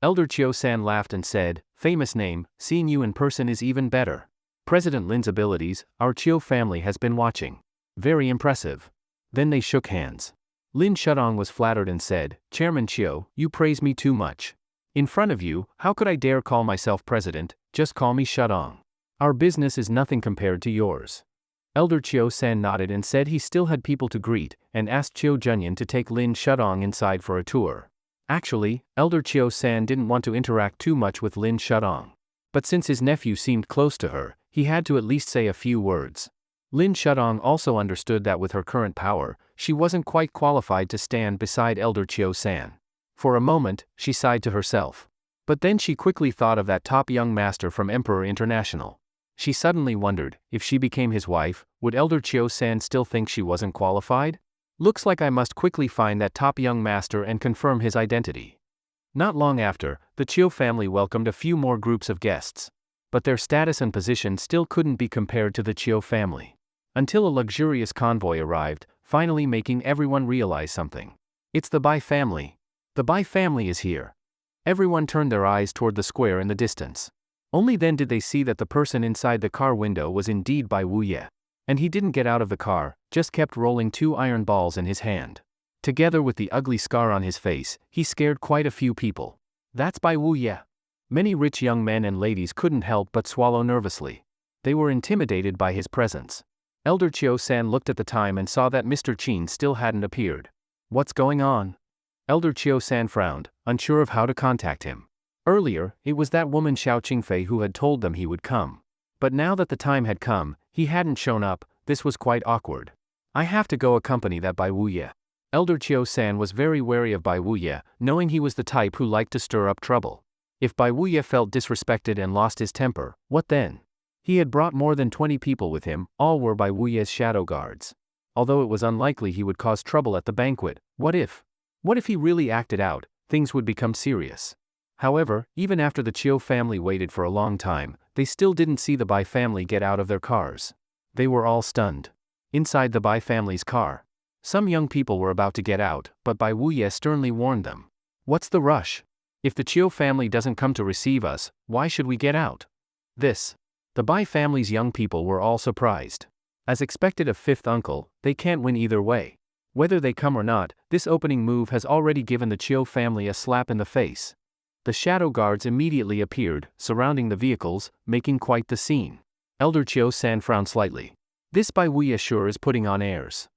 Elder Chiu San laughed and said, famous name, seeing you in person is even better. President Lin's abilities, our Chiu family has been watching. Very impressive. Then they shook hands. Lin Shudong was flattered and said, Chairman Chiu, you praise me too much. In front of you, how could I dare call myself president? Just call me Shudong. Our business is nothing compared to yours. Elder Chiu San nodded and said he still had people to greet, and asked Chiu Junyan to take Lin Shudong inside for a tour. Actually, Elder Chiu San didn't want to interact too much with Lin Shudong. But since his nephew seemed close to her, he had to at least say a few words. Lin Shudong also understood that with her current power, she wasn't quite qualified to stand beside Elder Chiu San. For a moment, she sighed to herself. But then she quickly thought of that top young master from Emperor International. She suddenly wondered, if she became his wife, would Elder Chiu San still think she wasn't qualified? Looks like I must quickly find that top young master and confirm his identity. Not long after, the Chiu family welcomed a few more groups of guests. but their status and position still couldn't be compared to the Chiu family. Until a luxurious convoy arrived, finally making everyone realize something. It's the Bai family. The Bai family is here. Everyone turned their eyes toward the square in the distance. Only then did they see that the person inside the car window was indeed Bai Wuye. And he didn't get out of the car, just kept rolling 2 iron balls in his hand. Together with the ugly scar on his face, he scared quite a few people. That's Bai Wuye. Many rich young men and ladies couldn't help but swallow nervously. They were intimidated by his presence. Elder Chiu-san looked at the time and saw that Mr. Chin still hadn't appeared. What's going on? Elder Chiu-san frowned, unsure of how to contact him. Earlier, it was that woman Xiao Qingfei who had told them he would come. But now that the time had come, he hadn't shown up. This was quite awkward. I have to go accompany that Bai Wuye. Elder Chiu-san was very wary of Bai Wuye, knowing he was the type who liked to stir up trouble. If Bai Wuye felt disrespected and lost his temper, what then? He had brought more than 20 people with him, all were Bai Wuye's shadow guards. Although it was unlikely he would cause trouble at the banquet, what if he really acted out, things would become serious. However, even after the Chiu family waited for a long time, they still didn't see the Bai family get out of their cars. They were all stunned. Inside the Bai family's car, some young people were about to get out, but Bai Wuye sternly warned them. What's the rush? If the Chiu family doesn't come to receive us, why should we get out? The Bai family's young people were all surprised. As expected of fifth uncle, they can't win either way. Whether they come or not, this opening move has already given the Chiu family a slap in the face. The shadow guards immediately appeared, surrounding the vehicles, making quite the scene. Elder Chiu-san frowned slightly. This Bai Wuye sure is putting on airs.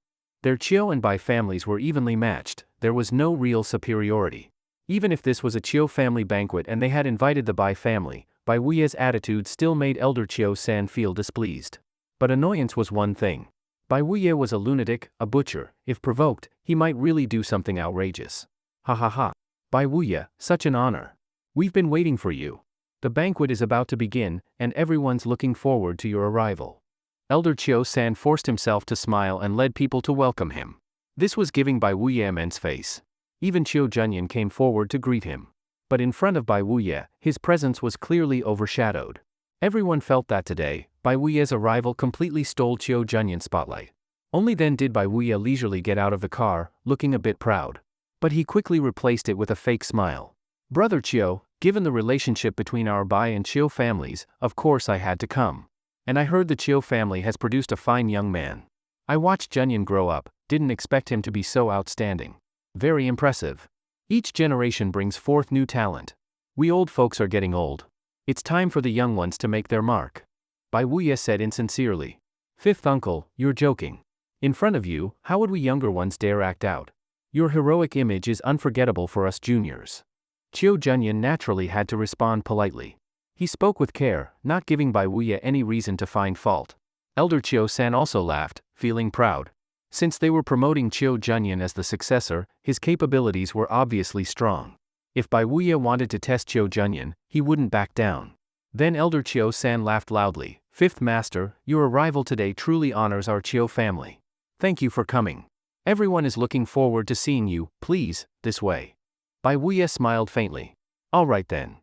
Their Chiu and Bai families were evenly matched, there was no real superiority. Even if this was a Chiu family banquet and they had invited the Bai family, Bai Wuye's attitude still made Elder Chiu-san feel displeased. But annoyance was one thing. Bai Wuye was a lunatic, a butcher. If provoked, he might really do something outrageous. Ha ha ha. Bai Wuye, such an honor. We've been waiting for you. The banquet is about to begin, and everyone's looking forward to your arrival. Elder Chiu-san forced himself to smile and led people to welcome him. This was giving Bai Wuye immense face. Even Chiu Junyan came forward to greet him. But in front of Bai Wuye, his presence was clearly overshadowed. Everyone felt that today, Bai Wuye's arrival completely stole Chiu Junyan's spotlight. Only then did Bai Wuye leisurely get out of the car, looking a bit proud. But he quickly replaced it with a fake smile. Brother Chiu, given the relationship between our Bai and Chiu families, of course I had to come. And I heard the Chiu family has produced a fine young man. I watched Junyan grow up, didn't expect him to be so outstanding. Very impressive. Each generation brings forth new talent. We old folks are getting old. It's time for the young ones to make their mark. Bai Wuye said insincerely. Fifth uncle, you're joking. In front of you, how would we younger ones dare act out? Your heroic image is unforgettable for us juniors. Chiu Junyan naturally had to respond politely. He spoke with care, not giving Bai Wuye any reason to find fault. Elder Chiu-san also laughed, feeling proud. Since they were promoting Chiu Junyan as the successor, his capabilities were obviously strong. If Bai Wuye wanted to test Chiu Junyan, he wouldn't back down. Then Elder Chiu-san laughed loudly. Fifth Master, your arrival today truly honors our Chiu family. Thank you for coming. Everyone is looking forward to seeing you, please, this way. Bai Wuye smiled faintly. All right then.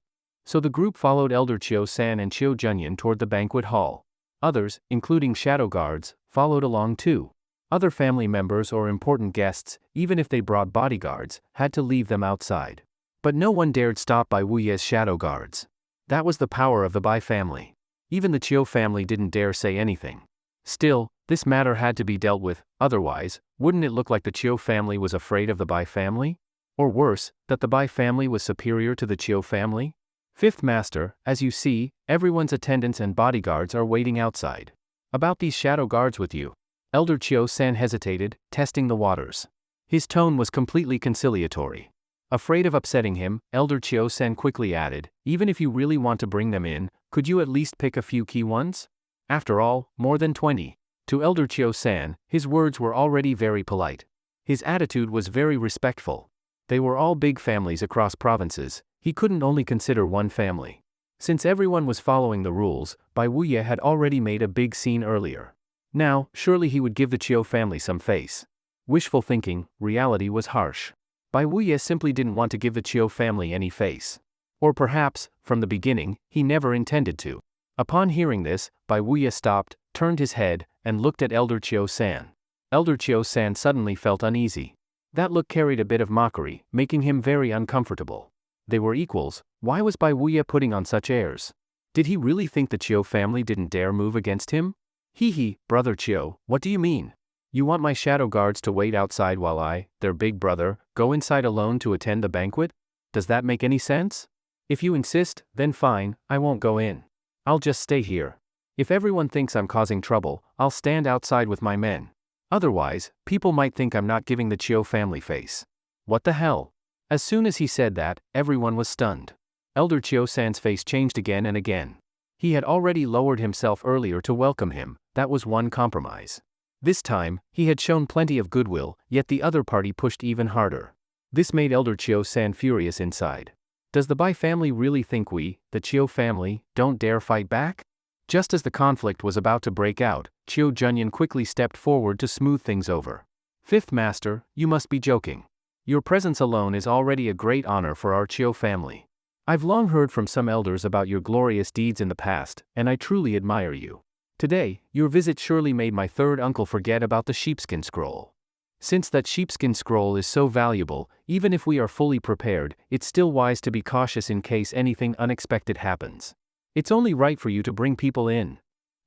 So the group followed Elder Chiu-san and Chiu Junyan toward the banquet hall. Others, including shadow guards, followed along too. Other family members or important guests, even if they brought bodyguards, had to leave them outside. But no one dared stop Bai Wuye's shadow guards. That was the power of the Bai family. Even the Chiu family didn't dare say anything. Still, this matter had to be dealt with, otherwise, wouldn't it look like the Chiu family was afraid of the Bai family? Or worse, that the Bai family was superior to the Chiu family? Fifth Master, as you see, everyone's attendants and bodyguards are waiting outside. About these shadow guards with you. Elder Chiu-san hesitated, testing the waters. His tone was completely conciliatory. Afraid of upsetting him, Elder Chiu-san quickly added, even if you really want to bring them in, could you at least pick a few key ones? After all, more than 20. To Elder Chiu-san, his words were already very polite. His attitude was very respectful. They were all big families across provinces, he couldn't only consider one family. Since everyone was following the rules, Bai Wuye had already made a big scene earlier. Now, surely he would give the Chiu family some face. Wishful thinking, reality was harsh. Bai Wuye simply didn't want to give the Chiu family any face. Or perhaps, from the beginning, he never intended to. Upon hearing this, Bai Wuya stopped, turned his head, and looked at Elder Chiu-san. Elder Chiu-san suddenly felt uneasy. That look carried a bit of mockery, making him very uncomfortable. They were equals, why was Bai Wuya putting on such airs? Did he really think the Chiu family didn't dare move against him? Hee, brother Chiu, what do you mean? You want my shadow guards to wait outside while I, their big brother, go inside alone to attend the banquet? Does that make any sense? If you insist, then fine, I won't go in. I'll just stay here. If everyone thinks I'm causing trouble, I'll stand outside with my men. Otherwise, people might think I'm not giving the Chiu family face. What the hell? As soon as he said that, everyone was stunned. Elder Chiu-san's face changed again and again. He had already lowered himself earlier to welcome him, that was one compromise. This time, he had shown plenty of goodwill, yet the other party pushed even harder. This made Elder Chiu-san furious inside. Does the Bai family really think we, the Chiu family, don't dare fight back? Just as the conflict was about to break out, Chiu Junyan quickly stepped forward to smooth things over. Fifth Master, you must be joking. Your presence alone is already a great honor for our Chiu family. I've long heard from some elders about your glorious deeds in the past, and I truly admire you. Today, your visit surely made my third uncle forget about the sheepskin scroll. Since that sheepskin scroll is so valuable, even if we are fully prepared, it's still wise to be cautious in case anything unexpected happens. It's only right for you to bring people in.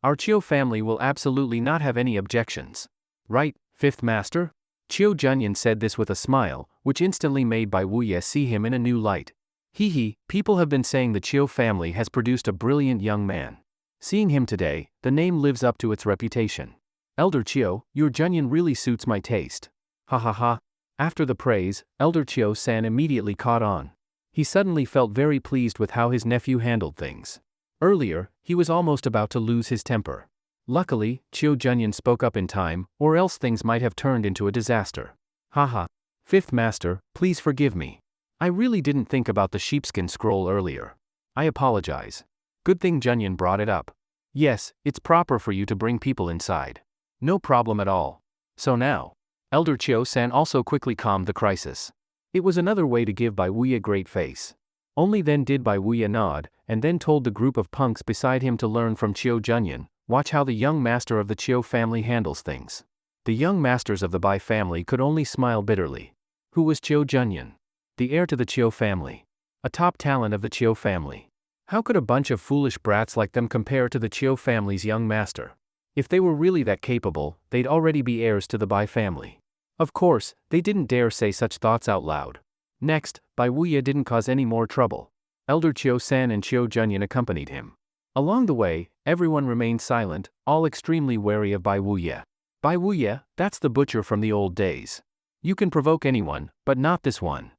Our Chiu family will absolutely not have any objections. Right, Fifth Master? Chiu Junyan said this with a smile, which instantly made Bai Wuya see him in a new light. Hee, people have been saying the Chiu family has produced a brilliant young man. Seeing him today, the name lives up to its reputation. Elder Chiu, your Junyan really suits my taste. Ha. After the praise, Elder Chiu-san immediately caught on. He suddenly felt very pleased with how his nephew handled things. Earlier, he was almost about to lose his temper. Luckily, Chiu Junyan spoke up in time, or else things might have turned into a disaster. Haha. Fifth Master, please forgive me. I really didn't think about the sheepskin scroll earlier. I apologize. Good thing Junyan brought it up. Yes, it's proper for you to bring people inside. No problem at all. So now. Elder Chiu-san also quickly calmed the crisis. It was another way to give Bai Wuya great face. Only then did Bai Wuya nod, and then told the group of punks beside him to learn from Chiu Junyan, watch how the young master of the Chiu family handles things. The young masters of the Bai family could only smile bitterly. Who was Chiu Junyan? The heir to the Chiu family. A top talent of the Chiu family. How could a bunch of foolish brats like them compare to the Chiu family's young master? If they were really that capable, they'd already be heirs to the Bai family. Of course, they didn't dare say such thoughts out loud. Next, Bai Wuya didn't cause any more trouble. Elder Chiu-san and Chiu Junyan accompanied him. Along the way, everyone remained silent, all extremely wary of Bai Wuya. Bai Wuya, that's the butcher from the old days. You can provoke anyone, but not this one.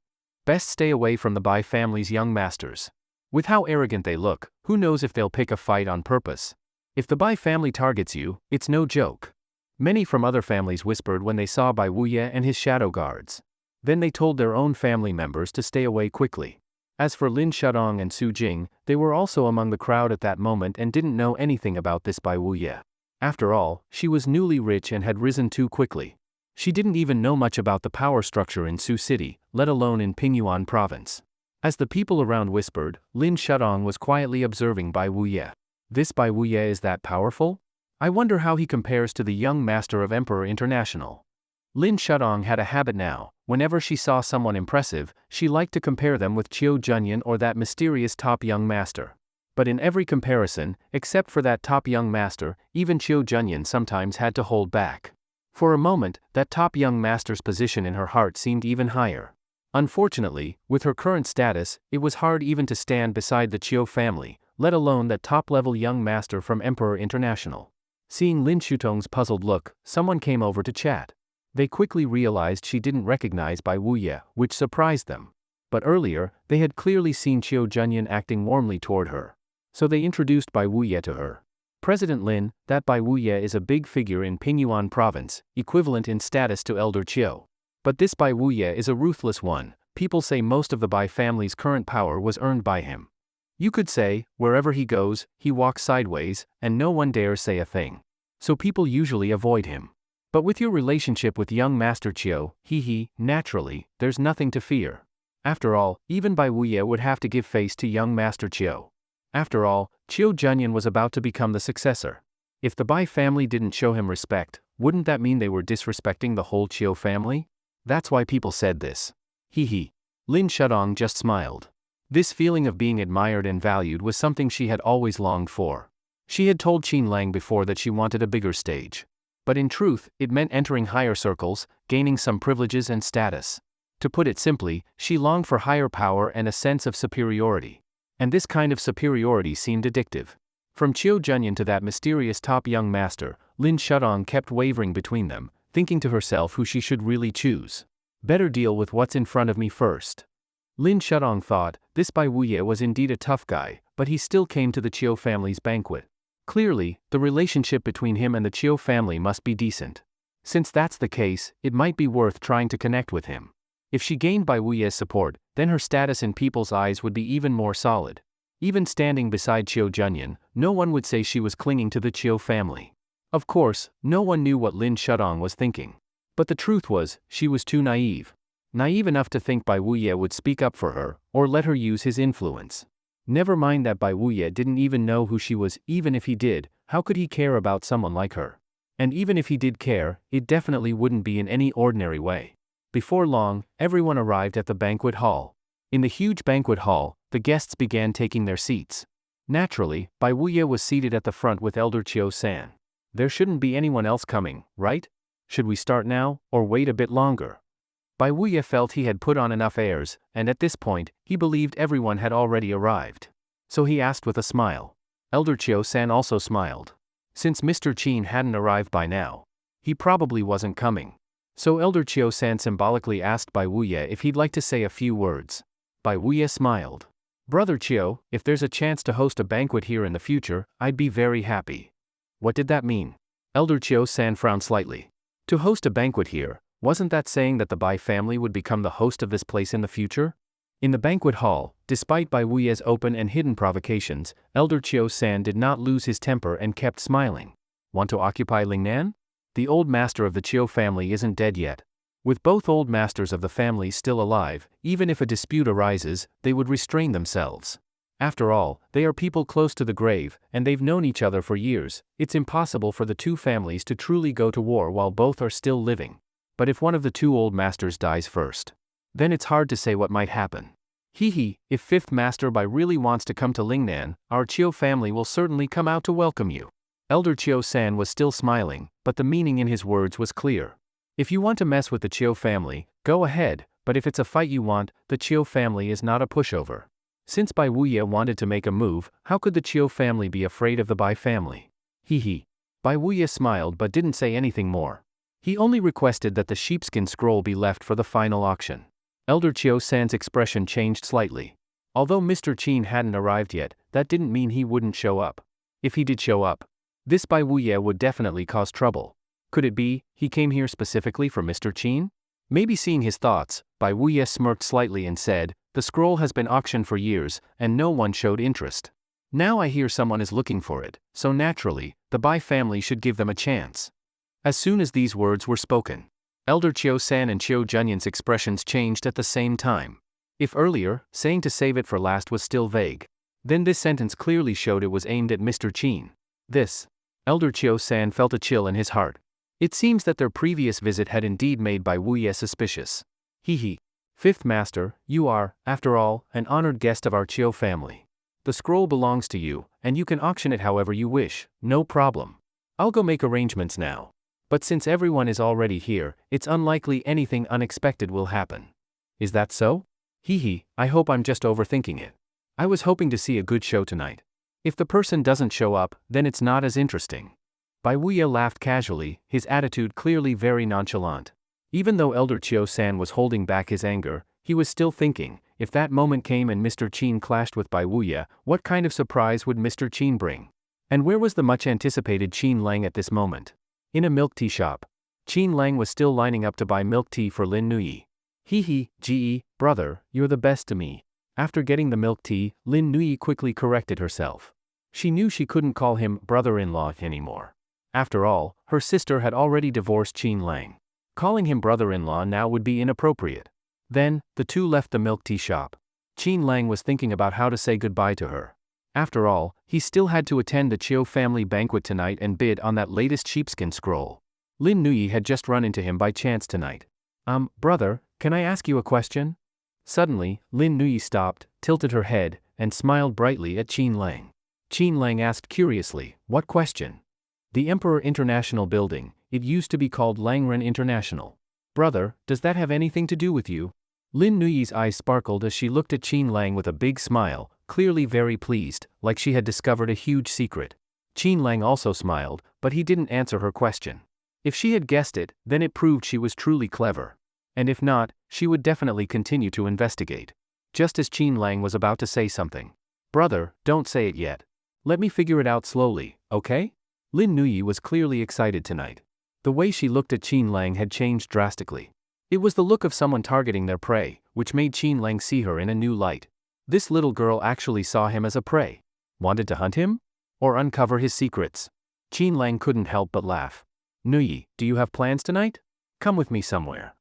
Best stay away from the Bai family's young masters. With how arrogant they look, who knows if they'll pick a fight on purpose. If the Bai family targets you, it's no joke. Many from other families whispered when they saw Bai Wuya and his shadow guards. Then they told their own family members to stay away quickly. As for Lin Shudong and Su Jing, they were also among the crowd at that moment and didn't know anything about this Bai Wuya. After all, she was newly rich and had risen too quickly. She didn't even know much about the power structure in Su City, let alone in Pingyuan province. As the people around whispered, Lin Shudong was quietly observing Bai Wuya. This Bai Wuya is that powerful? I wonder how he compares to the young master of Emperor International. Lin Shudong had a habit now. Whenever she saw someone impressive, she liked to compare them with Chiu Junyan or that mysterious top young master. But in every comparison, except for that top young master, even Chiu Junyan sometimes had to hold back. For a moment, that top young master's position in her heart seemed even higher. Unfortunately, with her current status, it was hard even to stand beside the Chiu family, let alone that top-level young master from Emperor International. Seeing Lin Shudong's puzzled look, someone came over to chat. They quickly realized she didn't recognize Bai Wuya, which surprised them. But earlier, they had clearly seen Chiu Junyan acting warmly toward her. So they introduced Bai Wuya to her. President Lin, that Bai Wuya is a big figure in Pingyuan province, equivalent in status to Elder Chiu. But this Bai Wuya is a ruthless one. People say most of the Bai family's current power was earned by him. You could say, wherever he goes, he walks sideways, and no one dares say a thing. So people usually avoid him. But with your relationship with young Master Chiu, naturally, there's nothing to fear. After all, even Bai Wuya would have to give face to young Master Chiu. After all, Chiu Junyan was about to become the successor. If the Bai family didn't show him respect, wouldn't that mean they were disrespecting the whole Chiu family? That's why people said this. Hee. Lin Shudong just smiled. This feeling of being admired and valued was something she had always longed for. She had told Qin Lang before that she wanted a bigger stage. But in truth, it meant entering higher circles, gaining some privileges and status. To put it simply, she longed for higher power and a sense of superiority. And this kind of superiority seemed addictive. From Chiu Junyan to that mysterious top young master, Lin Shudong kept wavering between them, thinking to herself who she should really choose. Better deal with what's in front of me first. Lin Shudong thought, this Bai Wuye was indeed a tough guy, but he still came to the Chiu family's banquet. Clearly, the relationship between him and the Chiu family must be decent. Since that's the case, it might be worth trying to connect with him. If she gained Bai Wuye's support, then her status in people's eyes would be even more solid. Even standing beside Chiu Junyan, no one would say she was clinging to the Chiu family. Of course, no one knew what Lin Shudong was thinking. But the truth was, she was too naive. Naive enough to think Bai Wuye would speak up for her, or let her use his influence. Never mind that Bai Wuye didn't even know who she was. Even if he did, how could he care about someone like her? And even if he did care, it definitely wouldn't be in any ordinary way. Before long, everyone arrived at the banquet hall. In the huge banquet hall, the guests began taking their seats. Naturally, Bai Wuye was seated at the front with Elder Chiu-san. There shouldn't be anyone else coming, right? Should we start now, or wait a bit longer? Bai Wuye felt he had put on enough airs, and at this point, he believed everyone had already arrived. So he asked with a smile. Elder Chiu-san also smiled. Since Mr. Qin hadn't arrived by now, he probably wasn't coming. So Elder Chiu-san symbolically asked Bai Wuye if he'd like to say a few words. Bai Wuye smiled. Brother Chiu, if there's a chance to host a banquet here in the future, I'd be very happy. What did that mean? Elder Chiu-san frowned slightly. To host a banquet here, wasn't that saying that the Bai family would become the host of this place in the future? In the banquet hall, despite Bai Wuye's open and hidden provocations, Elder Chiu-san did not lose his temper and kept smiling. Want to occupy Lingnan? The old master of the Chiu family isn't dead yet. With both old masters of the family still alive, even if a dispute arises, they would restrain themselves. After all, they are people close to the grave, and they've known each other for years. It's impossible for the two families to truly go to war while both are still living. But if one of the two old masters dies first, then it's hard to say what might happen. If fifth master Bai really wants to come to Lingnan, our Chiu family will certainly come out to welcome you. Elder Chiu-san was still smiling, but the meaning in his words was clear. If you want to mess with the Chiu family, go ahead, but if it's a fight you want, the Chiu family is not a pushover. Since Bai Wuye wanted to make a move, how could the Chiu family be afraid of the Bai family? Bai Wuye smiled but didn't say anything more. He only requested that the sheepskin scroll be left for the final auction. Elder Chiu-san's expression changed slightly. Although Mr. Qin hadn't arrived yet, that didn't mean he wouldn't show up. If he did show up, this Bai Wuye would definitely cause trouble. Could it be, he came here specifically for Mr. Qin? Maybe seeing his thoughts, Bai Wuye smirked slightly and said, the scroll has been auctioned for years, and no one showed interest. Now I hear someone is looking for it, so naturally, the Bai family should give them a chance. As soon as these words were spoken, Elder Chiu-san and Chiu Junyan's expressions changed at the same time. If earlier, saying to save it for last was still vague, then this sentence clearly showed it was aimed at Mr. Qin. Elder Chiu-san felt a chill in his heart. It seems that their previous visit had indeed made Bai Wuye suspicious. Fifth master, you are, after all, an honored guest of our Chiu family. The scroll belongs to you, and you can auction it however you wish, no problem. I'll go make arrangements now. But since everyone is already here, it's unlikely anything unexpected will happen. Is that so? I hope I'm just overthinking it. I was hoping to see a good show tonight. If the person doesn't show up, then it's not as interesting. Bai Wuye laughed casually, his attitude clearly very nonchalant. Even though Elder Chiu-san was holding back his anger, he was still thinking, if that moment came and Mr. Qin clashed with Bai Wuye, what kind of surprise would Mr. Qin bring? And where was the much-anticipated Qin Lang at this moment? In a milk tea shop. Qin Lang was still lining up to buy milk tea for Lin Nui. Brother, you're the best to me. After getting the milk tea, Lin Nui quickly corrected herself. She knew she couldn't call him brother-in-law anymore. After all, her sister had already divorced Qin Lang. Calling him brother-in-law now would be inappropriate. Then, the two left the milk tea shop. Qin Lang was thinking about how to say goodbye to her. After all, he still had to attend the Chiu family banquet tonight and bid on that latest sheepskin scroll. Lin Nuyi had just run into him by chance tonight. Brother, can I ask you a question? Suddenly, Lin Nuyi stopped, tilted her head, and smiled brightly at Qin Lang. Qin Lang asked curiously, what question? The Emperor International building, it used to be called Langren International. Brother, does that have anything to do with you? Lin Nuyi's eyes sparkled as she looked at Qin Lang with a big smile, clearly very pleased, like she had discovered a huge secret. Qin Lang also smiled, but he didn't answer her question. If she had guessed it, then it proved she was truly clever. And if not, she would definitely continue to investigate. Just as Qin Lang was about to say something. Brother, don't say it yet. Let me figure it out slowly, okay? Lin Nuyi was clearly excited tonight. The way she looked at Qin Lang had changed drastically. It was the look of someone targeting their prey, which made Qin Lang see her in a new light. This little girl actually saw him as a prey. Wanted to hunt him? Or uncover his secrets? Qin Lang couldn't help but laugh. Nuyi, do you have plans tonight? Come with me somewhere.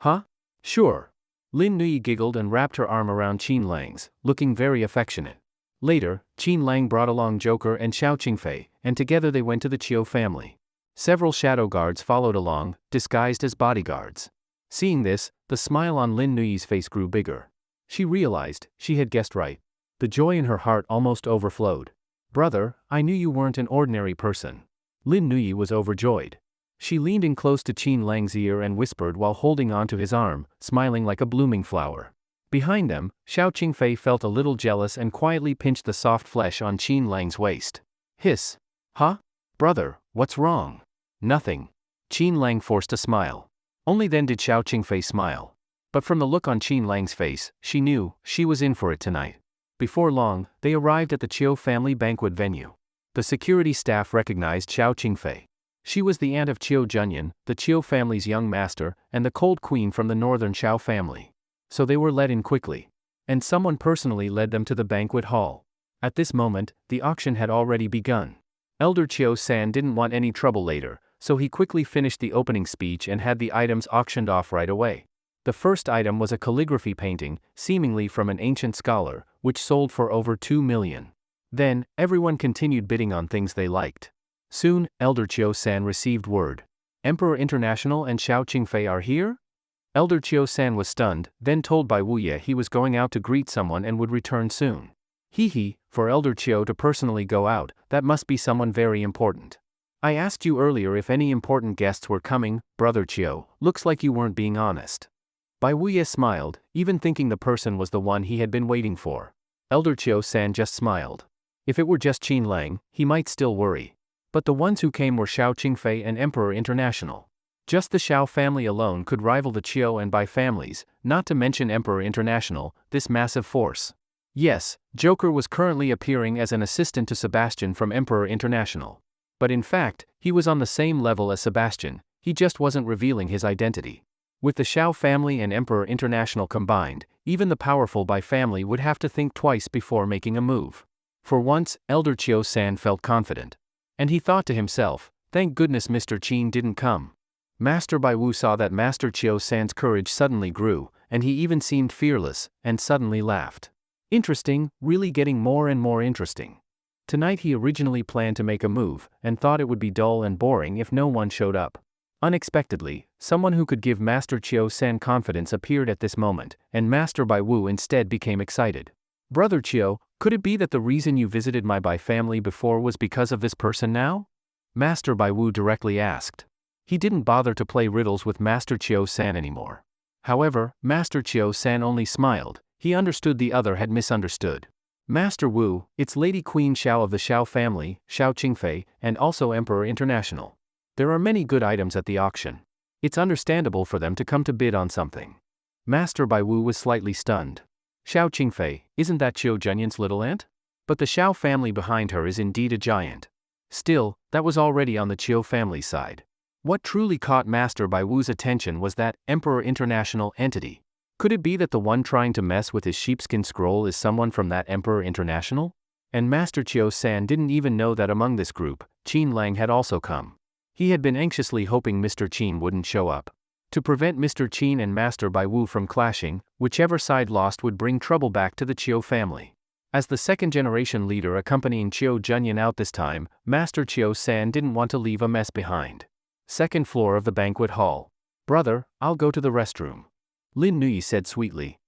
Huh? Sure. Lin Nuyi giggled and wrapped her arm around Qin Lang's, looking very affectionate. Later, Qin Lang brought along Joker and Xiao Qingfei, and together they went to the Chiu family. Several shadow guards followed along, disguised as bodyguards. Seeing this, the smile on Lin Nuyi's face grew bigger. She realized she had guessed right. The joy in her heart almost overflowed. Brother, I knew you weren't an ordinary person. Lin Nuyi was overjoyed. She leaned in close to Qin Lang's ear and whispered while holding onto his arm, smiling like a blooming flower. Behind them, Xiao Qingfei felt a little jealous and quietly pinched the soft flesh on Qin Lang's waist. Hiss. Huh? Brother, what's wrong? Nothing. Qin Lang forced a smile. Only then did Xiao Qingfei smile. But from the look on Qin Lang's face, she knew she was in for it tonight. Before long, they arrived at the Chiu family banquet venue. The security staff recognized Xiao Qingfei. She was the aunt of Chiu Junyan, the Chiu family's young master, and the Cold Queen from the northern Xiao family. So they were let in quickly. And someone personally led them to the banquet hall. At this moment, the auction had already begun. Elder Chiu-san didn't want any trouble later, so he quickly finished the opening speech and had the items auctioned off right away. The first item was a calligraphy painting, seemingly from an ancient scholar, which sold for over 2 million. Then, everyone continued bidding on things they liked. Soon, Elder Chiu-san received word. Emperor International and Xiao Qingfei are here? Elder Chiu-san was stunned, then told by Wu Ye he was going out to greet someone and would return soon. For Elder Chiu to personally go out, that must be someone very important. I asked you earlier if any important guests were coming, Brother Chiu, looks like you weren't being honest. Bai Wuye smiled, even thinking the person was the one he had been waiting for. Elder Chiu-san just smiled. If it were just Qin Lang, he might still worry. But the ones who came were Xiao Qingfei and Emperor International. Just the Xiao family alone could rival the Chiu and Bai families, not to mention Emperor International, this massive force. Yes, Joker was currently appearing as an assistant to Sebastian from Emperor International. But in fact, he was on the same level as Sebastian, he just wasn't revealing his identity. With the Xiao family and Emperor International combined, even the powerful Bai family would have to think twice before making a move. For once, Elder Chiu-san felt confident. And he thought to himself, thank goodness Mr. Qin didn't come. Master Bai Wu saw that Master Chiu-san's courage suddenly grew, and he even seemed fearless, and suddenly laughed. Interesting, really getting more and more interesting. Tonight he originally planned to make a move, and thought it would be dull and boring if no one showed up. Unexpectedly, someone who could give Master Chiu-san confidence appeared at this moment, and Master Bai Wu instead became excited. Brother Chiu, could it be that the reason you visited my Bai family before was because of this person now? Master Bai Wu directly asked. He didn't bother to play riddles with Master Chiu-san anymore. However, Master Chiu-san only smiled, he understood the other had misunderstood. Master Wu, it's Lady Queen Xiao of the Xiao family, Xiao Qingfei, and also Emperor International. There are many good items at the auction. It's understandable for them to come to bid on something. Master Bai Wu was slightly stunned. Xiao Qingfei, isn't that Chiu Junyan's little aunt? But the Xiao family behind her is indeed a giant. Still, that was already on the Chiu family's side. What truly caught Master Bai Wu's attention was that Emperor International entity. Could it be that the one trying to mess with his sheepskin scroll is someone from that Emperor International? And Master Chiu-san didn't even know that among this group, Qin Lang had also come. He had been anxiously hoping Mr. Qin wouldn't show up. To prevent Mr. Qin and Master Bai Wu from clashing, whichever side lost would bring trouble back to the Chiu family. As the second-generation leader accompanying Chiu Junyan out this time, Master Chiu-san didn't want to leave a mess behind. Second floor of the banquet hall. Brother, I'll go to the restroom. Lin Nui said sweetly.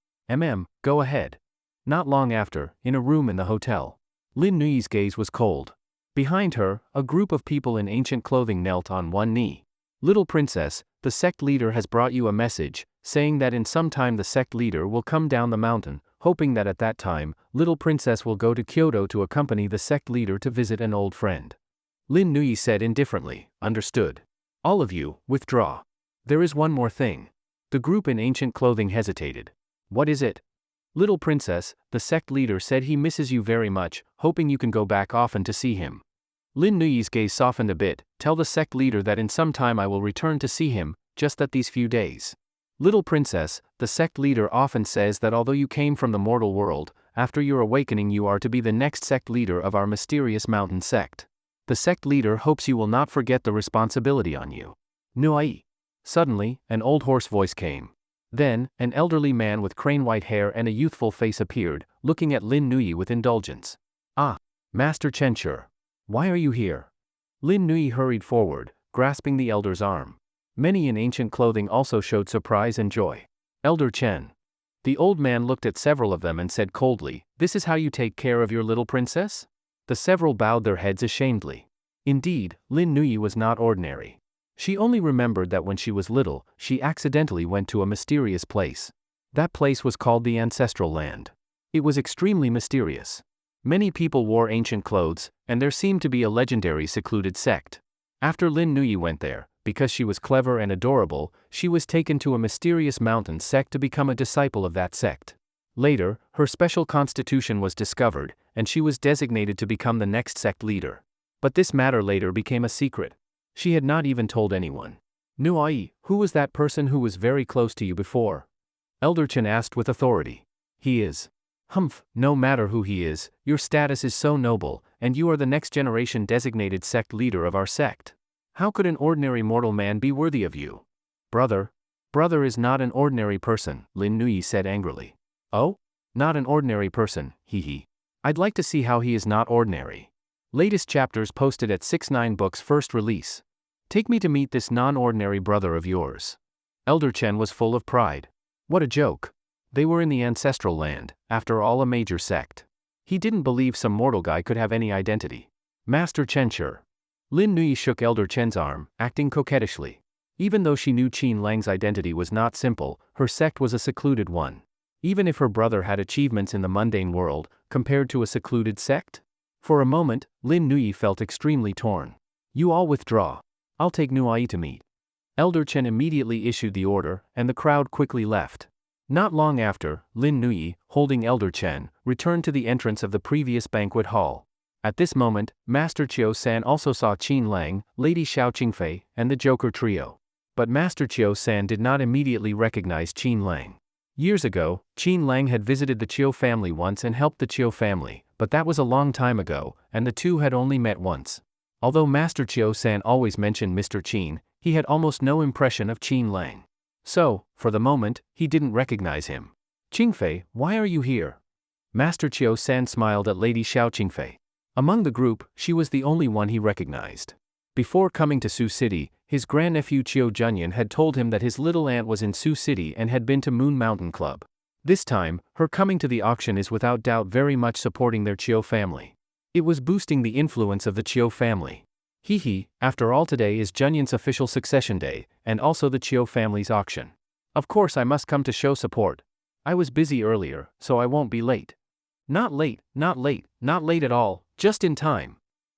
Go ahead. Not long after, in a room in the hotel. Lin Nui's gaze was cold. Behind her, a group of people in ancient clothing knelt on one knee. Little princess, the sect leader has brought you a message, saying that in some time the sect leader will come down the mountain, hoping that at that time, little princess will go to Kyoto to accompany the sect leader to visit an old friend. Lin Nui said indifferently, understood. All of you, withdraw. There is one more thing. The group in ancient clothing hesitated. What is it? Little princess, the sect leader said he misses you very much, hoping you can go back often to see him. Lin Nui's gaze softened a bit. Tell the sect leader that in some time I will return to see him, just that these few days. Little princess, the sect leader often says that although you came from the mortal world, after your awakening you are to be the next sect leader of our mysterious mountain sect. The sect leader hopes you will not forget the responsibility on you. Nui. Suddenly, an old hoarse voice came. Then, an elderly man with crane-white hair and a youthful face appeared, looking at Lin Nui with indulgence. Ah, Master Chenchur. Why are you here? Lin Nui hurried forward, grasping the elder's arm. Many in ancient clothing also showed surprise and joy. Elder Chen. The old man looked at several of them and said coldly, "This is how you take care of your little princess?" The several bowed their heads ashamedly. Indeed, Lin Nui was not ordinary. She only remembered that when she was little, she accidentally went to a mysterious place. That place was called the Ancestral Land. It was extremely mysterious. Many people wore ancient clothes, and there seemed to be a legendary secluded sect. After Lin Nui went there, because she was clever and adorable, she was taken to a mysterious mountain sect to become a disciple of that sect. Later, her special constitution was discovered, and she was designated to become the next sect leader. But this matter later became a secret. She had not even told anyone. Nui, who was that person who was very close to you before? Elder Chen asked with authority. He is. Humph, no matter who he is, your status is so noble, and you are the next generation designated sect leader of our sect. How could an ordinary mortal man be worthy of you? Brother is not an ordinary person, Lin Nui said angrily. Oh? Not an ordinary person, hee. I'd like to see how he is not ordinary. Latest chapters posted at 6-9 Books first release. Take me to meet this non-ordinary brother of yours. Elder Chen was full of pride. What a joke. They were in the Ancestral Land, after all a major sect. He didn't believe some mortal guy could have any identity. Master Chenchur. Lin Nui shook Elder Chen's arm, acting coquettishly. Even though she knew Qin Lang's identity was not simple, her sect was a secluded one. Even if her brother had achievements in the mundane world, compared to a secluded sect? For a moment, Lin Nui felt extremely torn. You all withdraw. I'll take Nui to meet. Elder Chen immediately issued the order, and the crowd quickly left. Not long after, Lin Nui, holding Elder Chen, returned to the entrance of the previous banquet hall. At this moment, Master Chiu-san also saw Qin Lang, Lady Xiao Qingfei, and the Joker trio. But Master Chiu-san did not immediately recognize Qin Lang. Years ago, Qin Lang had visited the Chiu family once and helped the Chiu family, but that was a long time ago, and the two had only met once. Although Master Chiu-san always mentioned Mr. Qin, he had almost no impression of Qin Lang. So, for the moment, he didn't recognize him. Qingfei, why are you here? Master Chiu-san smiled at Lady Xiao Qingfei. Among the group, she was the only one he recognized. Before coming to Sioux City, his grandnephew Chiu Junyan had told him that his little aunt was in Sioux City and had been to Moon Mountain Club. This time, her coming to the auction is without doubt very much supporting their Chiu family. It was boosting the influence of the Chiu family. After all, today is Junyan's official succession day, and also the Chiu family's auction. Of course I must come to show support. I was busy earlier, so I won't be late. Not late at all, just in time.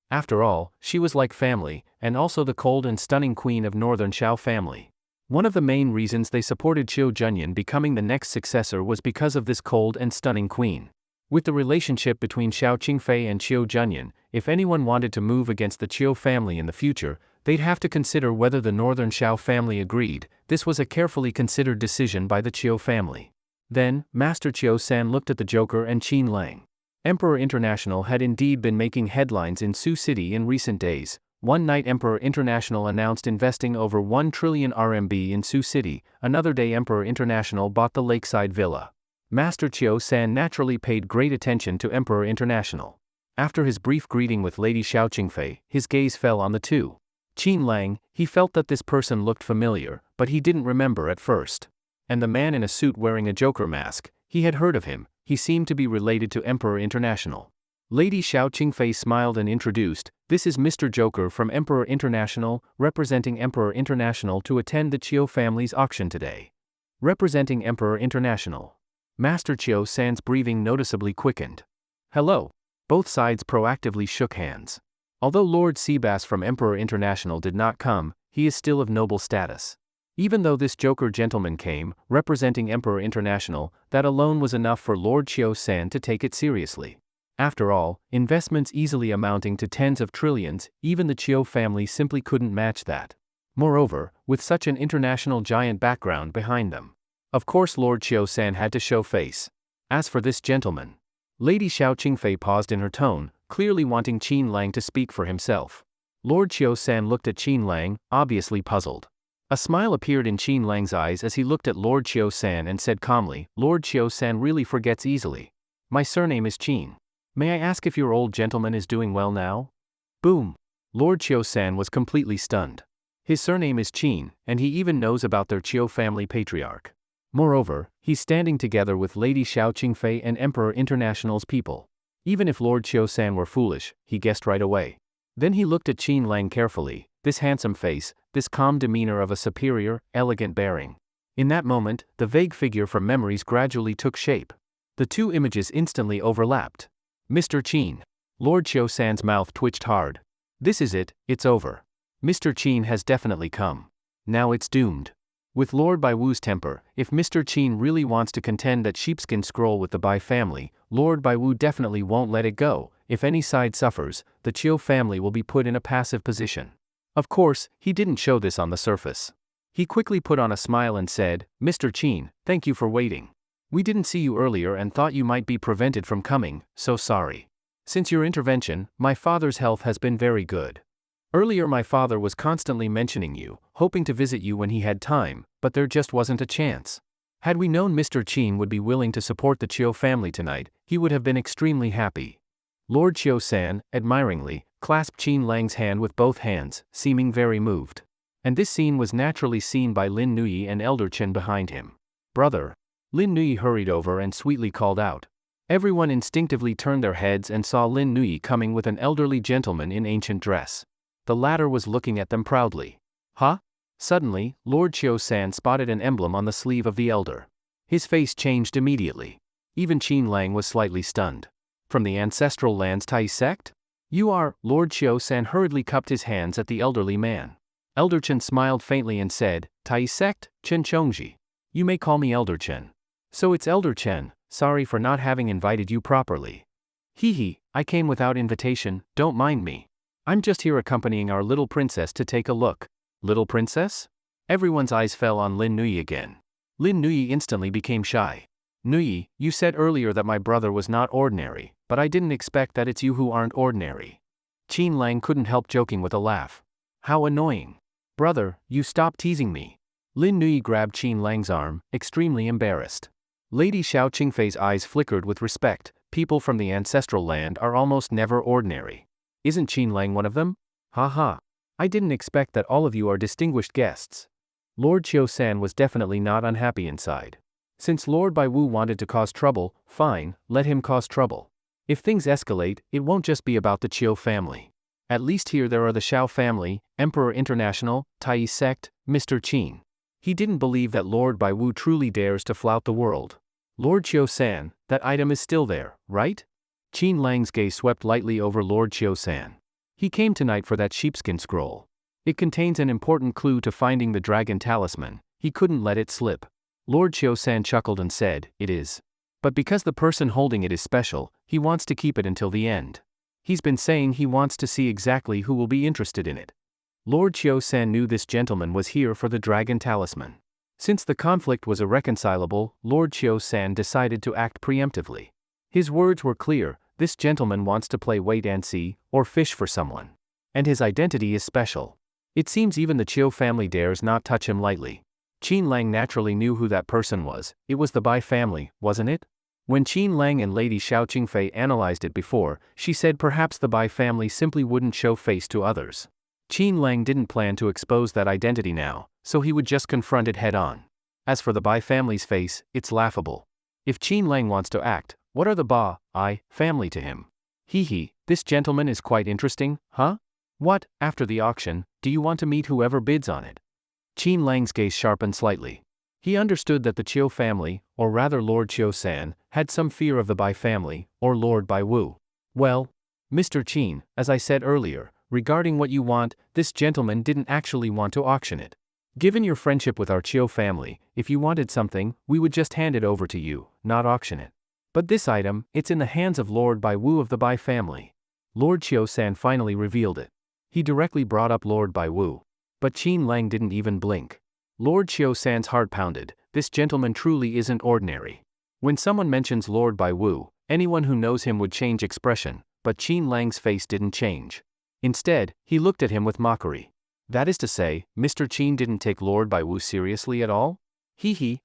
After all, she was like family, and also the cold and stunning queen of Northern Xiao family. One of the main reasons they supported Chiu Junyan becoming the next successor was because of this cold and stunning queen. With the relationship between Xiao Qingfei and Chiu Junyan, if anyone wanted to move against the Chiu family in the future, they'd have to consider whether the Northern Xiao family agreed. This was a carefully considered decision by the Chiu family. Then, Master Chiu-san looked at the Joker and Qin Lang. Emperor International had indeed been making headlines in Sioux City in recent days. One night Emperor International announced investing over 1 trillion RMB in Sioux City, another day Emperor International bought the lakeside villa. Master Chiu-san naturally paid great attention to Emperor International. After his brief greeting with Lady Xiao Qingfei, his gaze fell on the two. Qin Lang, he felt that this person looked familiar, but he didn't remember at first. And the man in a suit wearing a Joker mask, he had heard of him, he seemed to be related to Emperor International. Lady Xiao Qingfei smiled and introduced, "This is Mr. Joker from Emperor International, representing Emperor International to attend the Chiu family's auction today." Representing Emperor International. Master Chiu-san's breathing noticeably quickened. "Hello." Both sides proactively shook hands. Although Lord Seabass from Emperor International did not come, he is still of noble status. Even though this Joker gentleman came, representing Emperor International, that alone was enough for Lord Chiu-san to take it seriously. After all, investments easily amounting to tens of trillions, even the Chiu family simply couldn't match that. Moreover, with such an international giant background behind them. Of course Lord Chiu-san had to show face. As for this gentleman. Lady Xiao Qingfei paused in her tone, clearly wanting Qin Lang to speak for himself. Lord Chiu-san looked at Qin Lang, obviously puzzled. A smile appeared in Qin Lang's eyes as he looked at Lord Chiu-san and said calmly, "Lord Chiu-san really forgets easily. My surname is Qin. May I ask if your old gentleman is doing well now?" Boom! Lord Chiu-san was completely stunned. His surname is Qin, and he even knows about their Chiu family patriarch. Moreover, he's standing together with Lady Xiao Qingfei and Emperor International's people. Even if Lord Chiu-san were foolish, he guessed right away. Then he looked at Qin Lang carefully, this handsome face, this calm demeanor of a superior, elegant bearing. In that moment, the vague figure from memories gradually took shape. The two images instantly overlapped. "Mr. Qin." Lord Chiu-san's mouth twitched hard. "This is it, it's over. Mr. Qin has definitely come. Now it's doomed." With Lord Baiwu's temper, if Mr. Qin really wants to contend that sheepskin scroll with the Bai family, Lord Baiwu definitely won't let it go. If any side suffers, the Chiu family will be put in a passive position. Of course, he didn't show this on the surface. He quickly put on a smile and said, "Mr. Qin, thank you for waiting. We didn't see you earlier and thought you might be prevented from coming, so sorry. Since your intervention, my father's health has been very good. Earlier my father was constantly mentioning you, hoping to visit you when he had time, but there just wasn't a chance. Had we known Mr. Qin would be willing to support the Chiu family tonight, he would have been extremely happy." Lord Chiu-san, admiringly, clasped Qin Lang's hand with both hands, seeming very moved. And this scene was naturally seen by Lin Nui and Elder Chen behind him. "Brother." Lin Nui hurried over and sweetly called out. Everyone instinctively turned their heads and saw Lin Nui coming with an elderly gentleman in ancient dress. The latter was looking at them proudly. "Huh?" Suddenly, Lord Chiu-san spotted an emblem on the sleeve of the elder. His face changed immediately. Even Qin Lang was slightly stunned. "From the ancestral lands Tai sect? You are..." Lord Chiu-san hurriedly cupped his hands at the elderly man. Elder Chen smiled faintly and said, "Tai sect, Chen Chongji. You may call me Elder Chen." "So it's Elder Chen, sorry for not having invited you properly. Hee, I came without invitation, don't mind me. I'm just here accompanying our little princess to take a look." "Little princess?" Everyone's eyes fell on Lin Nui again. Lin Nui instantly became shy. "Nui, you said earlier that my brother was not ordinary, but I didn't expect that it's you who aren't ordinary." Qin Lang couldn't help joking with a laugh. "How annoying. Brother, you stop teasing me." Lin Nui grabbed Qin Lang's arm, extremely embarrassed. Lady Xiao Qingfei's eyes flickered with respect. People from the ancestral land are almost never ordinary. Isn't Qin Lang one of them? Ha. I didn't expect that all of you are distinguished guests. Lord Chiu-san was definitely not unhappy inside. Since Lord Baiwu wanted to cause trouble, fine, let him cause trouble. If things escalate, it won't just be about the Chiu family. At least here there are the Xiao family, Emperor International, Tai sect, Mr. Qin. He didn't believe that Lord Baiwu truly dares to flout the world. "Lord Chiu-san, that item is still there, right?" Qin Lang's gaze swept lightly over Lord Chiu-san. "He came tonight for that sheepskin scroll. It contains an important clue to finding the dragon talisman. He couldn't let it slip." Lord Chiu-san chuckled and said, "It is. But because the person holding it is special, he wants to keep it until the end. He's been saying he wants to see exactly who will be interested in it." Lord Chiu-san knew this gentleman was here for the dragon talisman. Since the conflict was irreconcilable, Lord Chiu-san decided to act preemptively. His words were clear, this gentleman wants to play wait and see, or fish for someone. And his identity is special. It seems even the Chiu family dares not touch him lightly. Qin Lang naturally knew who that person was. It was the Bai family, wasn't it? When Qin Lang and Lady Xiao Qingfei analyzed it before, she said perhaps the Bai family simply wouldn't show face to others. Qin Lang didn't plan to expose that identity now, so he would just confront it head-on. As for the Bai family's face, it's laughable. If Qin Lang wants to act, what are the Bai family to him? This gentleman is quite interesting, huh? What, after the auction, do you want to meet whoever bids on it? Qin Lang's gaze sharpened slightly. He understood that the Chiu family, or rather Lord Chiu-san, had some fear of the Bai family, or Lord Bai Wu. Well, Mr. Qin, as I said earlier, regarding what you want, this gentleman didn't actually want to auction it. Given your friendship with our Chiu family, if you wanted something, we would just hand it over to you, not auction it. But this item, it's in the hands of Lord Bai Wu of the Bai family. Lord Chiu-san finally revealed it. He directly brought up Lord Bai Wu. But Qin Lang didn't even blink. Lord Chiu-san's heart pounded. This gentleman truly isn't ordinary. When someone mentions Lord Bai Wu, anyone who knows him would change expression, but Qin Lang's face didn't change. Instead, he looked at him with mockery. That is to say, Mr. Qin didn't take Lord Bai Wu seriously at all?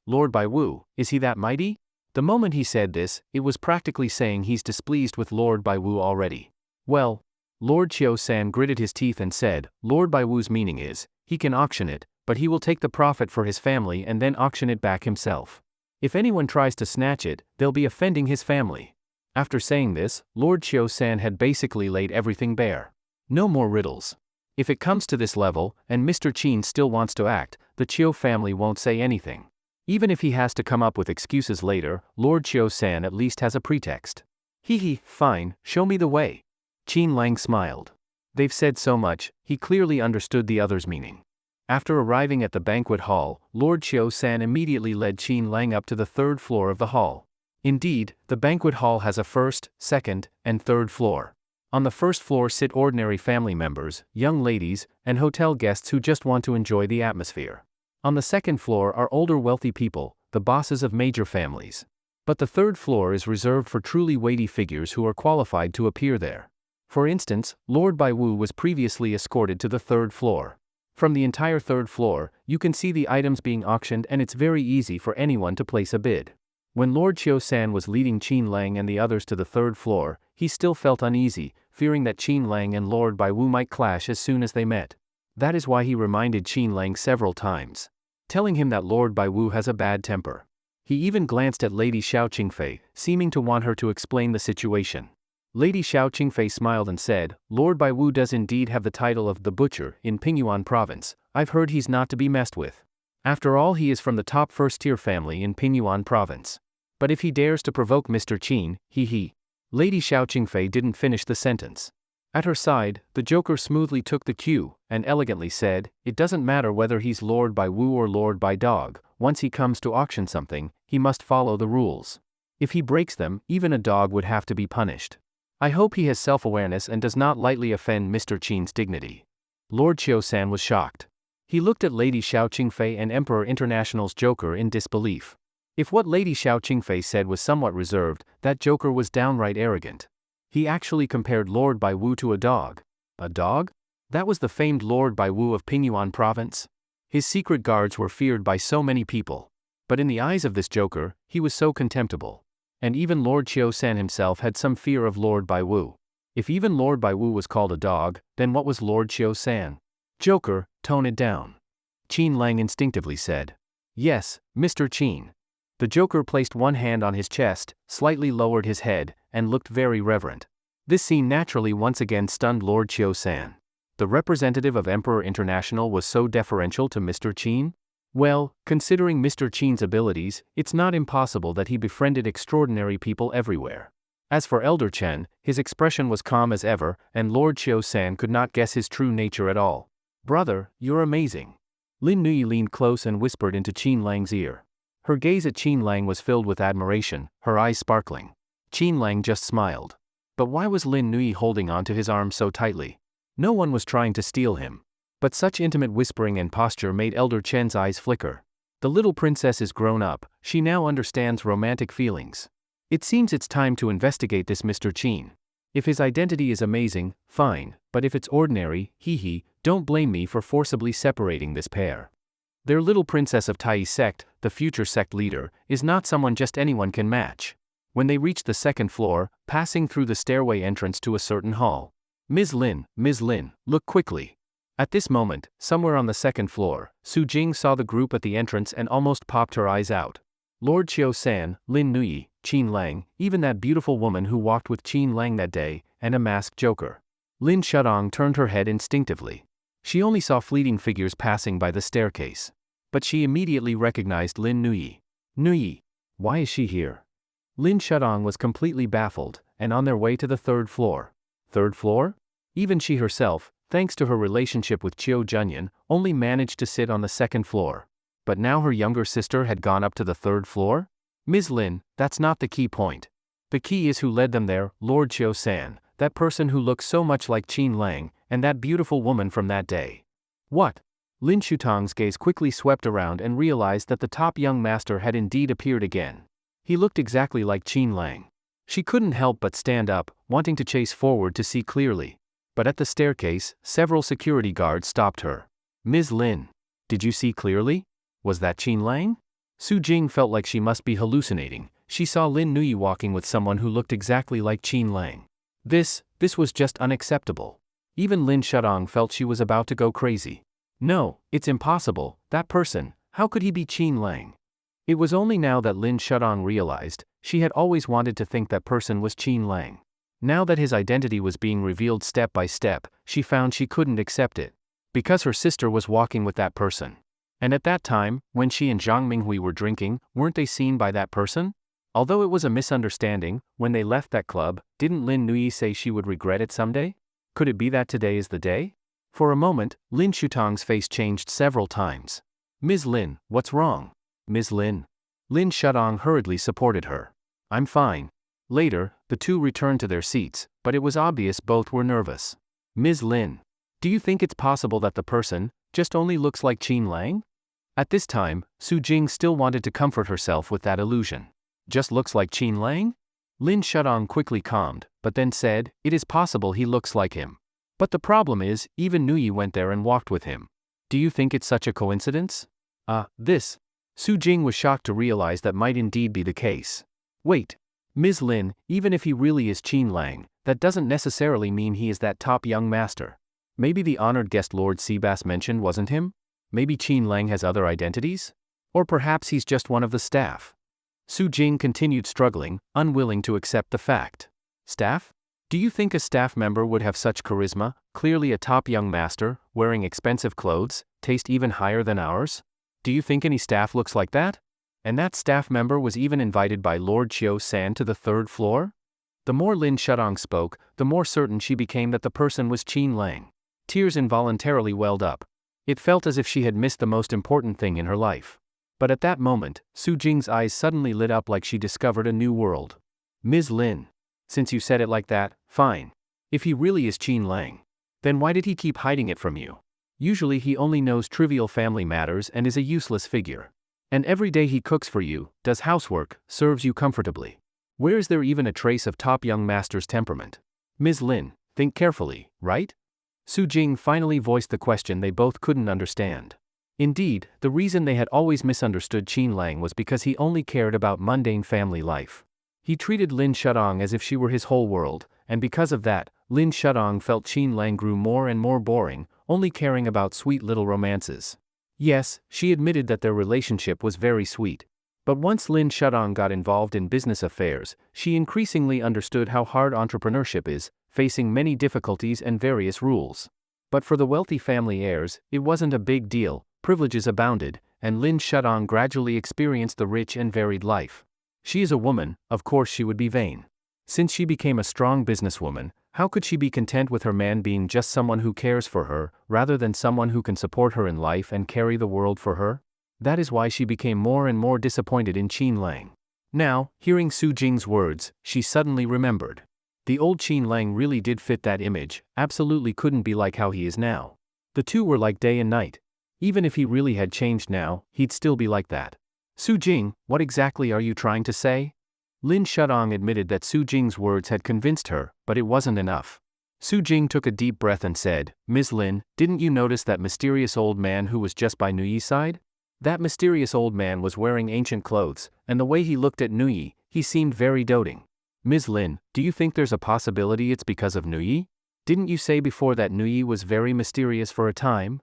Lord Bai Wu, is he that mighty? The moment he said this, it was practically saying he's displeased with Lord Bai Wu already. Well, Lord Chiu-san gritted his teeth and said, Lord Bai Wu's meaning is, he can auction it, but he will take the profit for his family and then auction it back himself. If anyone tries to snatch it, they'll be offending his family. After saying this, Lord Chiu-san had basically laid everything bare. No more riddles. If it comes to this level, and Mr. Qin still wants to act, the Chiu family won't say anything. Even if he has to come up with excuses later, Lord Chiu-san at least has a pretext. Fine, show me the way. Qin Lang smiled. They've said so much, he clearly understood the other's meaning. After arriving at the banquet hall, Lord Chiu-san immediately led Qin Lang up to the third floor of the hall. Indeed, the banquet hall has a first, second, and third floor. On the first floor sit ordinary family members, young ladies, and hotel guests who just want to enjoy the atmosphere. On the second floor are older wealthy people, the bosses of major families. But the third floor is reserved for truly weighty figures who are qualified to appear there. For instance, Lord Bai Wu was previously escorted to the third floor. From the entire third floor, you can see the items being auctioned and it's very easy for anyone to place a bid. When Lord Chiu-san was leading Qin Lang and the others to the third floor, he still felt uneasy, fearing that Qin Lang and Lord Bai Wu might clash as soon as they met. That is why he reminded Qin Lang several times, telling him that Lord Bai Wu has a bad temper. He even glanced at Lady Xiao Qingfei, seeming to want her to explain the situation. Lady Xiao Qingfei smiled and said, Lord Bai Wu does indeed have the title of the Butcher in Pingyuan province. I've heard he's not to be messed with. After all, he is from the top first-tier family in Pingyuan province. But if he dares to provoke Mr. Qin, Lady Xiao Qingfei didn't finish the sentence. At her side, the Joker smoothly took the cue, and elegantly said, it doesn't matter whether he's Lord Bai Wu or Lord Bai Dog, once he comes to auction something, he must follow the rules. If he breaks them, even a dog would have to be punished. I hope he has self-awareness and does not lightly offend Mr. Qin's dignity. Lord Chiu-san was shocked. He looked at Lady Xiao Qingfei and Emperor International's Joker in disbelief. If what Lady Xiao Qingfei said was somewhat reserved, that Joker was downright arrogant. He actually compared Lord Bai Wu to a dog. A dog? That was the famed Lord Bai Wu of Pingyuan province? His secret guards were feared by so many people. But in the eyes of this Joker, he was so contemptible. And even Lord Chiu-san himself had some fear of Lord Bai Wu. If even Lord Bai Wu was called a dog, then what was Lord Chiu-san? Joker, tone it down. Qin Lang instinctively said. Yes, Mr. Qin. The Joker placed one hand on his chest, slightly lowered his head, and looked very reverent. This scene naturally once again stunned Lord Chiu-san. The representative of Emperor International was so deferential to Mr. Qin? Well, considering Mr. Qin's abilities, it's not impossible that he befriended extraordinary people everywhere. As for Elder Chen, his expression was calm as ever, and Lord Chiu-san could not guess his true nature at all. Brother, you're amazing. Lin Nui leaned close and whispered into Qin Lang's ear. Her gaze at Qin Lang was filled with admiration, her eyes sparkling. Qin Lang just smiled. But why was Lin Nui holding on to his arm so tightly? No one was trying to steal him. But such intimate whispering and posture made Elder Chen's eyes flicker. The little princess is grown up, she now understands romantic feelings. It seems it's time to investigate this Mr. Qin. If his identity is amazing, fine, but if it's ordinary, don't blame me for forcibly separating this pair. Their little princess of Tai sect, the future sect leader, is not someone just anyone can match. When they reached the second floor, passing through the stairway entrance to a certain hall. Ms. Lin, look quickly. At this moment, somewhere on the second floor, Su Jing saw the group at the entrance and almost popped her eyes out. Lord Chiu-san, Lin Nuyi, Qin Lang, even that beautiful woman who walked with Qin Lang that day, and a masked joker. Lin Shudong turned her head instinctively. She only saw fleeting figures passing by the staircase. But she immediately recognized Lin Nuyi. Nuyi, why is she here? Lin Shudong was completely baffled, and on their way to the third floor. Third floor? Even she herself, thanks to her relationship with Chiu Junyan, only managed to sit on the second floor. But now her younger sister had gone up to the third floor? Ms. Lin, that's not the key point. The key is who led them there, Lord Chiu-san, that person who looks so much like Qin Lang, and that beautiful woman from that day. What? Lin Shutong's gaze quickly swept around and realized that the top young master had indeed appeared again. He looked exactly like Qin Lang. She couldn't help but stand up, wanting to chase forward to see clearly. But at the staircase, several security guards stopped her. Ms. Lin, did you see clearly? Was that Qin Lang? Su Jing felt like she must be hallucinating. She saw Lin Nuyi walking with someone who looked exactly like Qin Lang. This was just unacceptable. Even Lin Shudong felt she was about to go crazy. No, it's impossible, that person, how could he be Qin Lang? It was only now that Lin Shudong realized, she had always wanted to think that person was Qin Lang. Now that his identity was being revealed step by step, she found she couldn't accept it. Because her sister was walking with that person. And at that time, when she and Zhang Minghui were drinking, weren't they seen by that person? Although it was a misunderstanding, when they left that club, didn't Lin Nuyi say she would regret it someday? Could it be that today is the day? For a moment, Lin Shutong's face changed several times. Ms. Lin, what's wrong? Ms. Lin. Lin Shudong hurriedly supported her. I'm fine. Later, the two returned to their seats, but it was obvious both were nervous. Ms. Lin. Do you think it's possible that the person just only looks like Qin Lang? At this time, Su Jing still wanted to comfort herself with that illusion. Just looks like Qin Lang? Lin Shudong quickly calmed, but then said, it is possible he looks like him. But the problem is, even Nuyi went there and walked with him. Do you think it's such a coincidence? This. Su Jing was shocked to realize that might indeed be the case. Wait. Ms. Lin, even if he really is Qin Lang, that doesn't necessarily mean he is that top young master. Maybe the honored guest Lord Seabass mentioned wasn't him? Maybe Qin Lang has other identities? Or perhaps he's just one of the staff. Su Jing continued struggling, unwilling to accept the fact. Staff? Do you think a staff member would have such charisma, clearly a top young master, wearing expensive clothes, taste even higher than ours? Do you think any staff looks like that? And that staff member was even invited by Lord Chiu-san to the third floor? The more Lin Shudong spoke, the more certain she became that the person was Qin Lang. Tears involuntarily welled up. It felt as if she had missed the most important thing in her life. But at that moment, Su Jing's eyes suddenly lit up like she discovered a new world. Ms. Lin. Since you said it like that, fine. If he really is Qin Lang, then why did he keep hiding it from you? Usually he only knows trivial family matters and is a useless figure. And every day he cooks for you, does housework, serves you comfortably. Where is there even a trace of top young master's temperament? Ms. Lin, think carefully, right? Su Jing finally voiced the question they both couldn't understand. Indeed, the reason they had always misunderstood Qin Lang was because he only cared about mundane family life. He treated Lin Shudong as if she were his whole world, and because of that, Lin Shudong felt Qin Lang grew more and more boring, only caring about sweet little romances. Yes, she admitted that their relationship was very sweet. But once Lin Shudong got involved in business affairs, she increasingly understood how hard entrepreneurship is, facing many difficulties and various rules. But for the wealthy family heirs, it wasn't a big deal, privileges abounded, and Lin Shudong gradually experienced the rich and varied life. She is a woman, of course she would be vain. Since she became a strong businesswoman, how could she be content with her man being just someone who cares for her, rather than someone who can support her in life and carry the world for her? That is why she became more and more disappointed in Qin Lang. Now, hearing Su Jing's words, she suddenly remembered. The old Qin Lang really did fit that image, absolutely couldn't be like how he is now. The two were like day and night. Even if he really had changed now, he'd still be like that. Su Jing, what exactly are you trying to say? Lin Shudong admitted that Su Jing's words had convinced her, but it wasn't enough. Su Jing took a deep breath and said, Ms. Lin, didn't you notice that mysterious old man who was just by Nuyi's side? That mysterious old man was wearing ancient clothes, and the way he looked at Nuyi, he seemed very doting. Ms. Lin, do you think there's a possibility it's because of Nuyi? Didn't you say before that Nuyi was very mysterious for a time?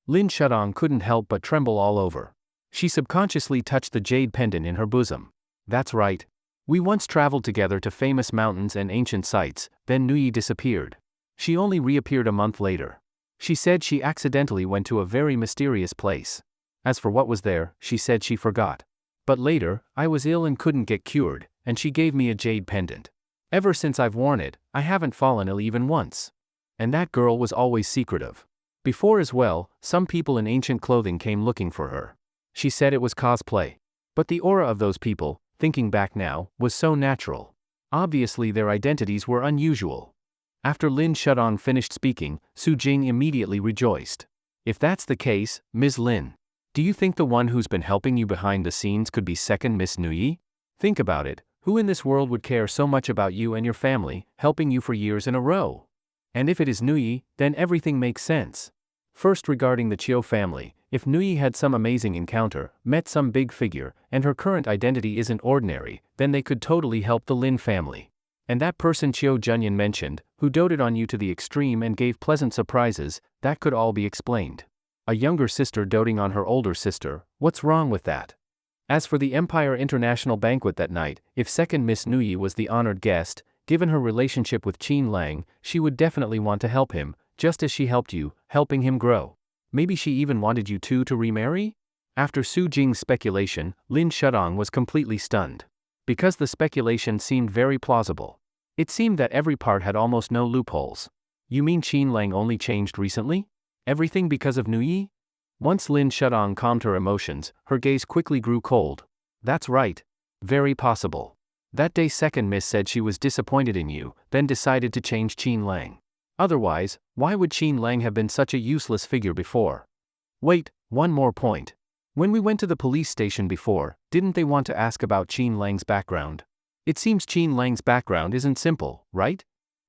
Lin Shudong couldn't help but tremble all over. She subconsciously touched the jade pendant in her bosom. That's right. We once traveled together to famous mountains and ancient sites, then Nuyi disappeared. She only reappeared a month later. She said she accidentally went to a very mysterious place. As for what was there, she said she forgot. But later, I was ill and couldn't get cured, and she gave me a jade pendant. Ever since I've worn it, I haven't fallen ill even once. And that girl was always secretive. Before as well, some people in ancient clothing came looking for her. She said it was cosplay. But the aura of those people, thinking back now, was so natural. Obviously their identities were unusual. After Lin Shudong finished speaking, Su Jing immediately rejoiced. If that's the case, Ms. Lin, do you think the one who's been helping you behind the scenes could be second Miss Nuyi? Think about it, who in this world would care so much about you and your family, helping you for years in a row? And if it is Nuyi, then everything makes sense. First, regarding the Chiu family, if Nuyi had some amazing encounter, met some big figure, and her current identity isn't ordinary, then they could totally help the Lin family. And that person Chiu Junyan mentioned, who doted on you to the extreme and gave pleasant surprises, that could all be explained. A younger sister doting on her older sister, what's wrong with that? As for the Empire International banquet that night, if second Miss Nuyi was the honored guest, given her relationship with Qin Lang, she would definitely want to help him, just as she helped you, helping him grow. Maybe she even wanted you two to remarry? After Su Jing's speculation, Lin Shudong was completely stunned. Because the speculation seemed very plausible. It seemed that every part had almost no loopholes. You mean Qin Lang only changed recently? Everything because of Nuyi? Once Lin Shudong calmed her emotions, her gaze quickly grew cold. That's right. Very possible. That day second Miss said she was disappointed in you, then decided to change Qin Lang. Otherwise, why would Qin Lang have been such a useless figure before? Wait, one more point. When we went to the police station before, didn't they want to ask about Qin Lang's background? It seems Qin Lang's background isn't simple, right?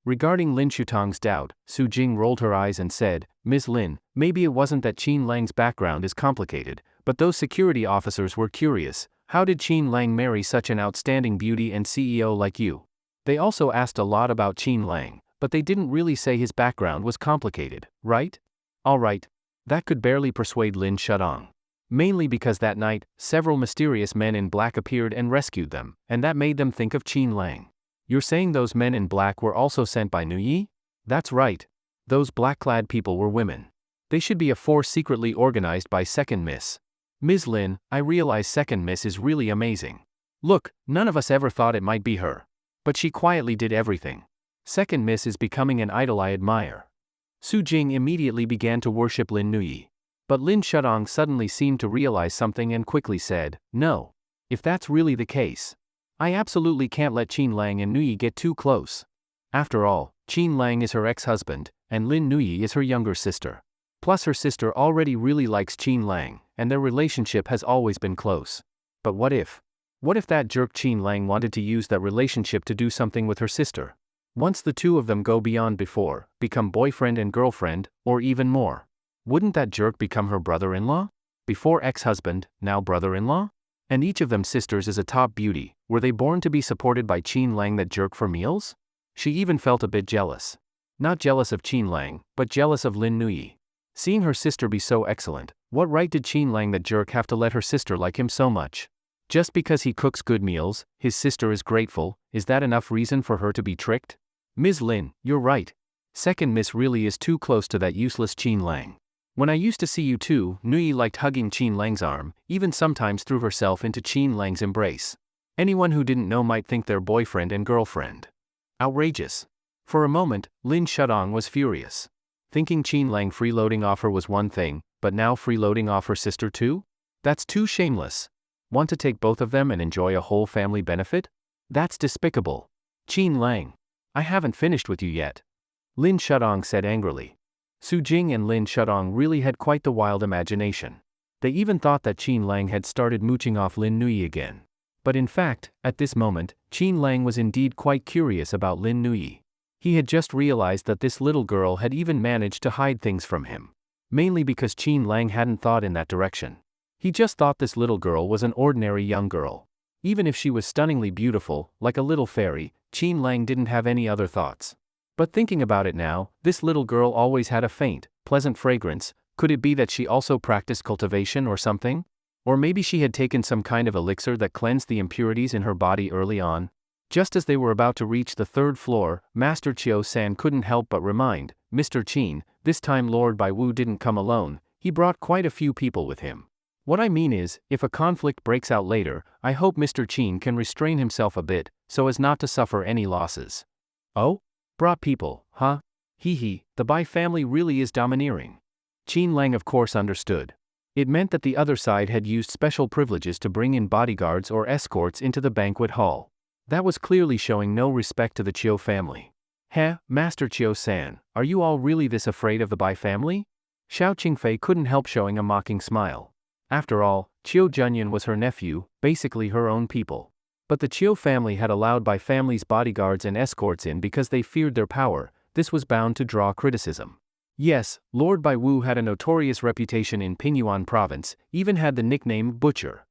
Regarding Lin Shutong's doubt, Su Jing rolled her eyes and said, Ms. Lin, maybe it wasn't that Qin Lang's background is complicated, but those security officers were curious. How did Qin Lang marry such an outstanding beauty and CEO like you? They also asked a lot about Qin Lang, but they didn't really say his background was complicated, right? Alright. That could barely persuade Lin Shudong. Mainly because that night, several mysterious men in black appeared and rescued them, and that made them think of Qin Lang. You're saying those men in black were also sent by Nuyi? That's right. Those black-clad people were women. They should be a force secretly organized by Second Miss. Ms. Lin, I realize Second Miss is really amazing. Look, none of us ever thought it might be her. But she quietly did everything. Second Miss is becoming an idol I admire. Su Jing immediately began to worship Lin Nuyi. But Lin Shudong suddenly seemed to realize something and quickly said, no. If that's really the case, I absolutely can't let Qin Lang and Nuyi get too close. After all, Qin Lang is her ex-husband, and Lin Nuyi is her younger sister. Plus her sister already really likes Qin Lang, and their relationship has always been close. But what if? What if that jerk Qin Lang wanted to use that relationship to do something with her sister? Once the two of them go beyond before, become boyfriend and girlfriend, or even more. Wouldn't that jerk become her brother-in-law? Before ex-husband, now brother-in-law? And each of them sisters is a top beauty. Were they born to be supported by Qin Lang, that jerk, for meals? She even felt a bit jealous. Not jealous of Qin Lang, but jealous of Lin Nuyi. Seeing her sister be so excellent, what right did Qin Lang, that jerk, have to let her sister like him so much? Just because he cooks good meals, his sister is grateful, is that enough reason for her to be tricked? Ms. Lin, you're right. Second Miss really is too close to that useless Qin Lang. When I used to see you two, Nuyi liked hugging Qin Lang's arm, even sometimes threw herself into Qin Lang's embrace. Anyone who didn't know might think they're boyfriend and girlfriend. Outrageous. For a moment, Lin Shudong was furious. Thinking Qin Lang freeloading off her was one thing, but now freeloading off her sister too? That's too shameless. Want to take both of them and enjoy a whole family benefit? That's despicable. Qin Lang, I haven't finished with you yet. Lin Shudong said angrily. Su Jing and Lin Shudong really had quite the wild imagination. They even thought that Qin Lang had started mooching off Lin Nuyi again. But in fact, at this moment, Qin Lang was indeed quite curious about Lin Nuyi. He had just realized that this little girl had even managed to hide things from him. Mainly because Qin Lang hadn't thought in that direction. He just thought this little girl was an ordinary young girl. Even if she was stunningly beautiful, like a little fairy, Qin Lang didn't have any other thoughts. But thinking about it now, this little girl always had a faint, pleasant fragrance. Could it be that she also practiced cultivation or something? Or maybe she had taken some kind of elixir that cleansed the impurities in her body early on? Just as they were about to reach the third floor, Master Chiu-san couldn't help but remind Mr. Qin, this time Lord Bai Wu didn't come alone, he brought quite a few people with him. What I mean is, if a conflict breaks out later, I hope Mr. Qin can restrain himself a bit, so as not to suffer any losses. Oh? Brought people, huh? Hee, the Bai family really is domineering. Qin Lang of course understood. It meant that the other side had used special privileges to bring in bodyguards or escorts into the banquet hall. That was clearly showing no respect to the Chiu family. Heh, Master Chiu-san, are you all really this afraid of the Bai family? Xiao Qingfei couldn't help showing a mocking smile. After all, Chiu Junyan was her nephew, basically her own people. But the Chiu family had allowed Bai family's bodyguards and escorts in because they feared their power. This was bound to draw criticism. Yes, Lord Bai Wu had a notorious reputation in Pingyuan province, even had the nickname Butcher.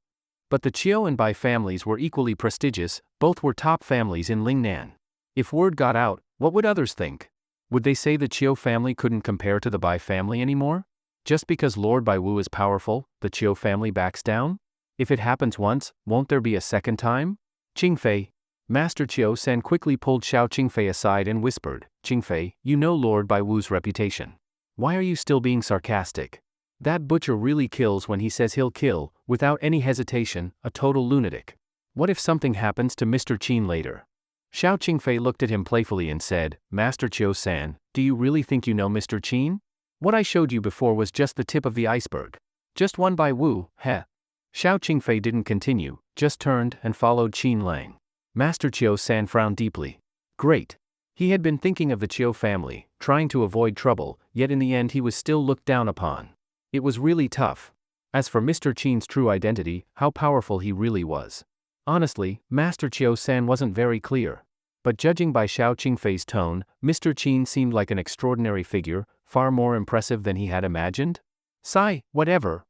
But the Chiu and Bai families were equally prestigious, both were top families in Lingnan. If word got out, what would others think? Would they say the Chiu family couldn't compare to the Bai family anymore? Just because Lord Bai Wu is powerful, the Chiu family backs down? If it happens once, won't there be a second time? Qingfei. Master Chiu-san quickly pulled Xiao Qingfei aside and whispered, Qingfei, you know Lord Bai Wu's reputation. Why are you still being sarcastic? That butcher really kills when he says he'll kill, without any hesitation, a total lunatic. What if something happens to Mr. Qin later? Xiao Qingfei looked at him playfully and said, Master Chiu-san, do you really think you know Mr. Qin? What I showed you before was just the tip of the iceberg. Just one Bai Wu, heh. Xiao Qingfei didn't continue, just turned and followed Qin Lang. Master Chiu-san frowned deeply. Great. He had been thinking of the Chiu family, trying to avoid trouble, yet in the end he was still looked down upon. It was really tough. As for Mr. Qin's true identity, how powerful he really was. Honestly, Master Chiu-san wasn't very clear. But judging by Xiao Qingfei's tone, Mr. Qin seemed like an extraordinary figure, far more impressive than he had imagined. Sigh, whatever.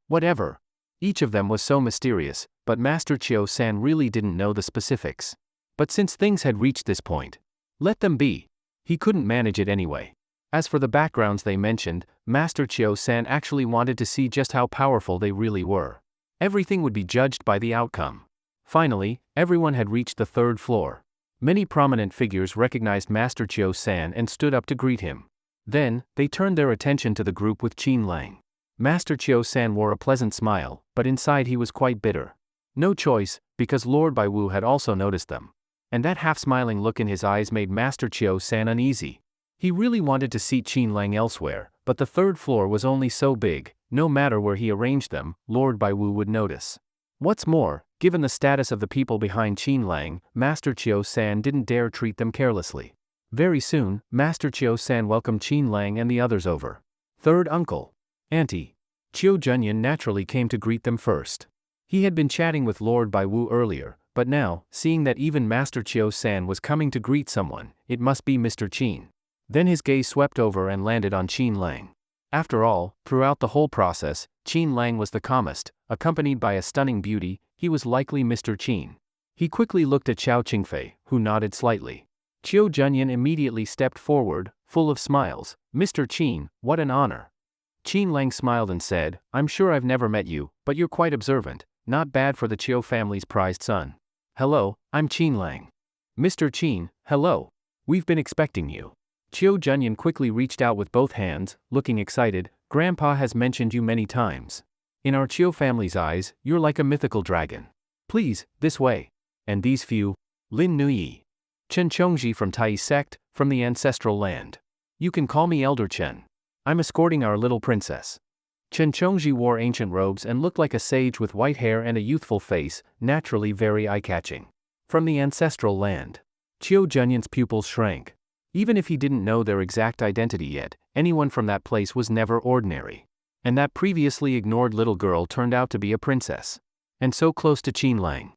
Each of them was so mysterious, but Master Chiu-san really didn't know the specifics. But since things had reached this point, let them be. He couldn't manage it anyway. As for the backgrounds they mentioned, Master Chiu-san actually wanted to see just how powerful they really were. Everything would be judged by the outcome. Finally, everyone had reached the third floor. Many prominent figures recognized Master Chiu-san and stood up to greet him. Then, they turned their attention to the group with Qin Lang. Master Chiu-san wore a pleasant smile, but inside he was quite bitter. No choice, because Lord Bai Wu had also noticed them. And that half-smiling look in his eyes made Master Chiu-san uneasy. He really wanted to seat Qin Lang elsewhere, but the third floor was only so big, no matter where he arranged them, Lord Bai Wu would notice. What's more, given the status of the people behind Qin Lang, Master Chiu-san didn't dare treat them carelessly. Very soon, Master Chiu-san welcomed Qin Lang and the others over. Third uncle. Auntie. Chiu Junyan naturally came to greet them first. He had been chatting with Lord Bai Wu earlier, but now, seeing that even Master Chiu-san was coming to greet someone, it must be Mr. Qin. Then his gaze swept over and landed on Qin Lang. After all, throughout the whole process, Qin Lang was the calmest, accompanied by a stunning beauty. He was likely Mr. Qin. He quickly looked at Xiao Qingfei, who nodded slightly. Chiu Junyan immediately stepped forward, full of smiles. Mr. Qin, what an honor. Qin Lang smiled and said, I'm sure I've never met you, but you're quite observant, not bad for the Chiu family's prized son. Hello, I'm Qin Lang. Mr. Qin, hello. We've been expecting you. Chiu Junyan quickly reached out with both hands, looking excited. Grandpa has mentioned you many times. In our Chiu family's eyes, you're like a mythical dragon. Please, this way. And these few. Lin Nuyi. Chen Chongji from Tai sect, from the ancestral land. You can call me Elder Chen. I'm escorting our little princess. Chen Chongji wore ancient robes and looked like a sage with white hair and a youthful face, naturally very eye-catching. From the ancestral land. Chiu Junyan's pupils shrank. Even if he didn't know their exact identity yet, anyone from that place was never ordinary. And that previously ignored little girl turned out to be a princess. And so close to Qin Lang.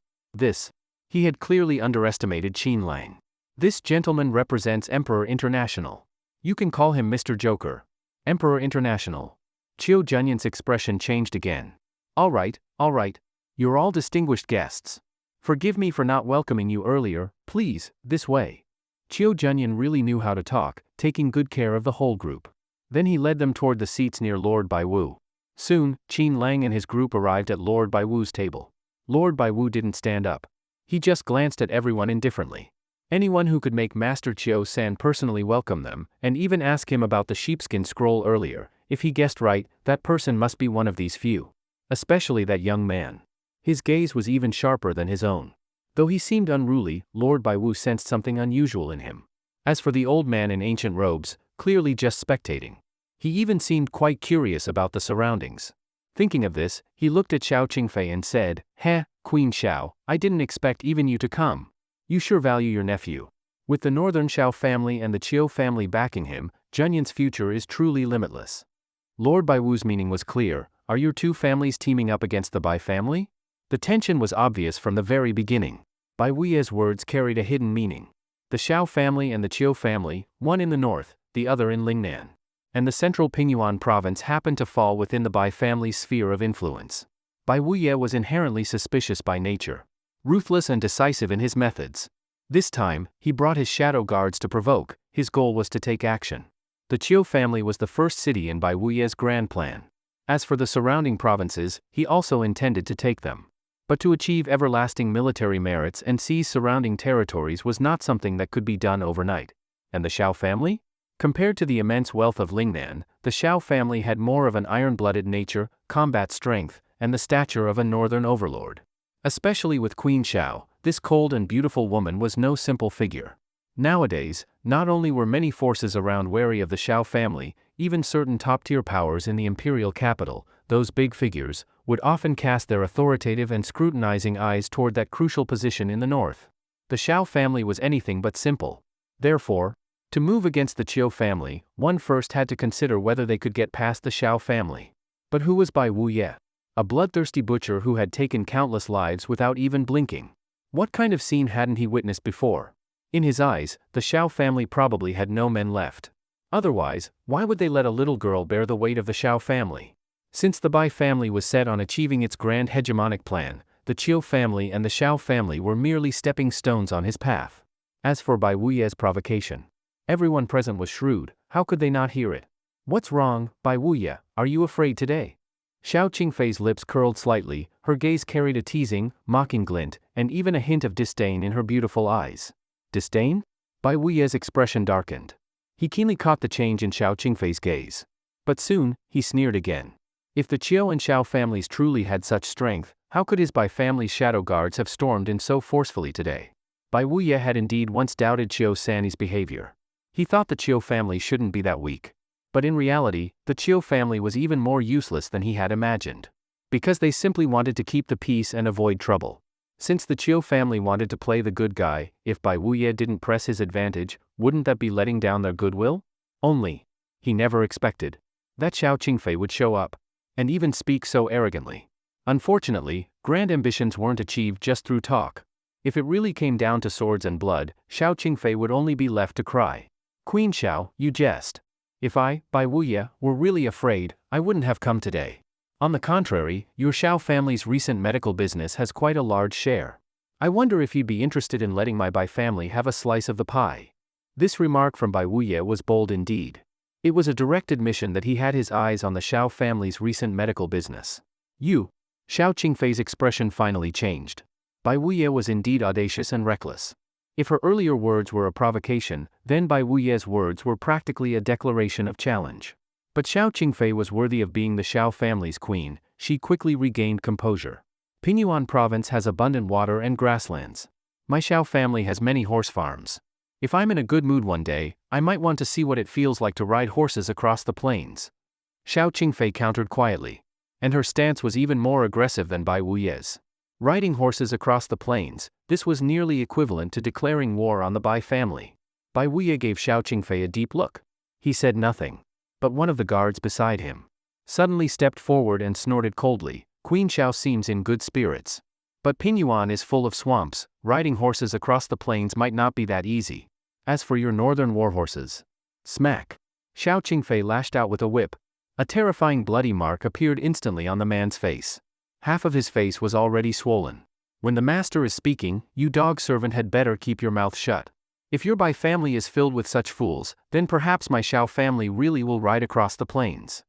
He had clearly underestimated Qin Lang. This gentleman represents Emperor International. You can call him Mr. Joker. Emperor International. Chiu Junyan's expression changed again. All right. You're all distinguished guests. Forgive me for not welcoming you earlier, please, this way. Chiu Junyan really knew how to talk, taking good care of the whole group. Then he led them toward the seats near Lord Bai Wu. Soon, Qin Lang and his group arrived at Lord Bai Wu's table. Lord Bai Wu didn't stand up. He just glanced at everyone indifferently. Anyone who could make Master Chiu-san personally welcome them, and even ask him about the sheepskin scroll earlier, if he guessed right, that person must be one of these few. Especially that young man. His gaze was even sharper than his own. Though he seemed unruly, Lord Bai Wu sensed something unusual in him. As for the old man in ancient robes, clearly just spectating. He even seemed quite curious about the surroundings. Thinking of this, he looked at Xiao Qingfei and said, "Heh, Queen Xiao, I didn't expect even you to come. You sure value your nephew." With the northern Xiao family and the Chiu family backing him, Junyan's future is truly limitless. Lord Bai Wu's meaning was clear. Are your two families teaming up against the Bai family? The tension was obvious from the very beginning. Bai Wu's words carried a hidden meaning. The Xiao family and the Chiu family, one in the north, the other in Lingnan, and the central Pingyuan province happened to fall within the Bai family's sphere of influence. Bai Wuye was inherently suspicious by nature, ruthless and decisive in his methods. This time, he brought his shadow guards to provoke. His goal was to take action. The Chiu family was the first city in Bai Wuye's grand plan. As for the surrounding provinces, he also intended to take them. But to achieve everlasting military merits and seize surrounding territories was not something that could be done overnight. And the Xiao family? Compared to the immense wealth of Lingnan, the Xiao family had more of an iron-blooded nature, combat strength, and the stature of a northern overlord. Especially with Queen Xiao, this cold and beautiful woman was no simple figure. Nowadays, not only were many forces around wary of the Xiao family, even certain top-tier powers in the imperial capital, those big figures, would often cast their authoritative and scrutinizing eyes toward that crucial position in the north. The Xiao family was anything but simple. Therefore, to move against the Chiu family, one first had to consider whether they could get past the Xiao family. But who was Bai Wuye? A bloodthirsty butcher who had taken countless lives without even blinking. What kind of scene hadn't he witnessed before? In his eyes, the Xiao family probably had no men left. Otherwise, why would they let a little girl bear the weight of the Xiao family? Since the Bai family was set on achieving its grand hegemonic plan, the Chiu family and the Xiao family were merely stepping stones on his path. As for Bai Wuye's provocation, everyone present was shrewd. How could they not hear it? "What's wrong, Bai Wuye? Are you afraid today?" Xiao Qingfei's lips curled slightly, her gaze carried a teasing, mocking glint, and even a hint of disdain in her beautiful eyes. Disdain? Bai Wuye's expression darkened. He keenly caught the change in Xiao Qingfei's gaze. But soon, he sneered again. If the Chiu and Xiao families truly had such strength, how could his Bai family's shadow guards have stormed in so forcefully today? Bai Wuye had indeed once doubted Chiu Sanni's behavior. He thought the Chiu family shouldn't be that weak. But in reality, the Chiu family was even more useless than he had imagined. Because they simply wanted to keep the peace and avoid trouble. Since the Chiu family wanted to play the good guy, if Bai Wuye didn't press his advantage, wouldn't that be letting down their goodwill? Only, he never expected that Xiao Qingfei would show up, and even speak so arrogantly. Unfortunately, grand ambitions weren't achieved just through talk. If it really came down to swords and blood, Xiao Qingfei would only be left to cry. "Queen Xiao, you jest. If I, Bai Wuye, were really afraid, I wouldn't have come today. On the contrary, your Xiao family's recent medical business has quite a large share. I wonder if you'd be interested in letting my Bai family have a slice of the pie." This remark from Bai Wuye was bold indeed. It was a direct admission that he had his eyes on the Xiao family's recent medical business. "You?" Xiao Qingfei's expression finally changed. Bai Wuye was indeed audacious and reckless. If her earlier words were a provocation, then Bai Wuye's words were practically a declaration of challenge. But Xiao Qingfei was worthy of being the Xiao family's queen. She quickly regained composure. "Pingyuan province has abundant water and grasslands. My Xiao family has many horse farms. If I'm in a good mood one day, I might want to see what it feels like to ride horses across the plains." Xiao Qingfei countered quietly. And her stance was even more aggressive than Bai Wuye's. Riding horses across the plains, this was nearly equivalent to declaring war on the Bai family. Bai Wuye gave Xiao Qingfei a deep look. He said nothing. But one of the guards beside him suddenly stepped forward and snorted coldly. "Queen Xiao seems in good spirits. But Pingyuan is full of swamps. Riding horses across the plains might not be that easy. As for your northern warhorses..." Smack! Xiao Qingfei lashed out with a whip. A terrifying bloody mark appeared instantly on the man's face. Half of his face was already swollen. When the master is speaking, you dog servant had better keep your mouth shut. If your Bai family is filled with such fools, then perhaps my Xiao family really will ride across the plains.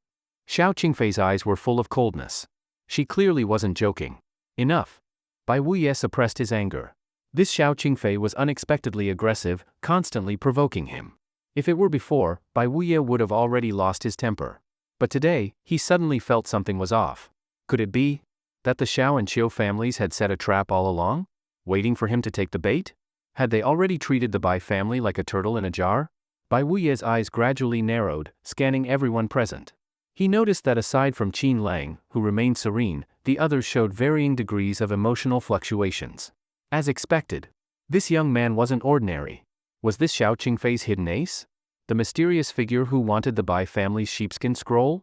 Xiao Qingfei's eyes were full of coldness. She clearly wasn't joking. Enough. Bai Wuye suppressed his anger. This Xiao Qingfei was unexpectedly aggressive, constantly provoking him. If it were before, Bai Wuye would have already lost his temper. But today, he suddenly felt something was off. Could it be that the Xiao and Qiu families had set a trap all along, waiting for him to take the bait? Had they already treated the Bai family like a turtle in a jar? Bai Wuye's eyes gradually narrowed, scanning everyone present. He noticed that aside from Qin Lang, who remained serene, the others showed varying degrees of emotional fluctuations. As expected, this young man wasn't ordinary. Was this Xiao Qingfei's hidden ace? The mysterious figure who wanted the Bai family's sheepskin scroll?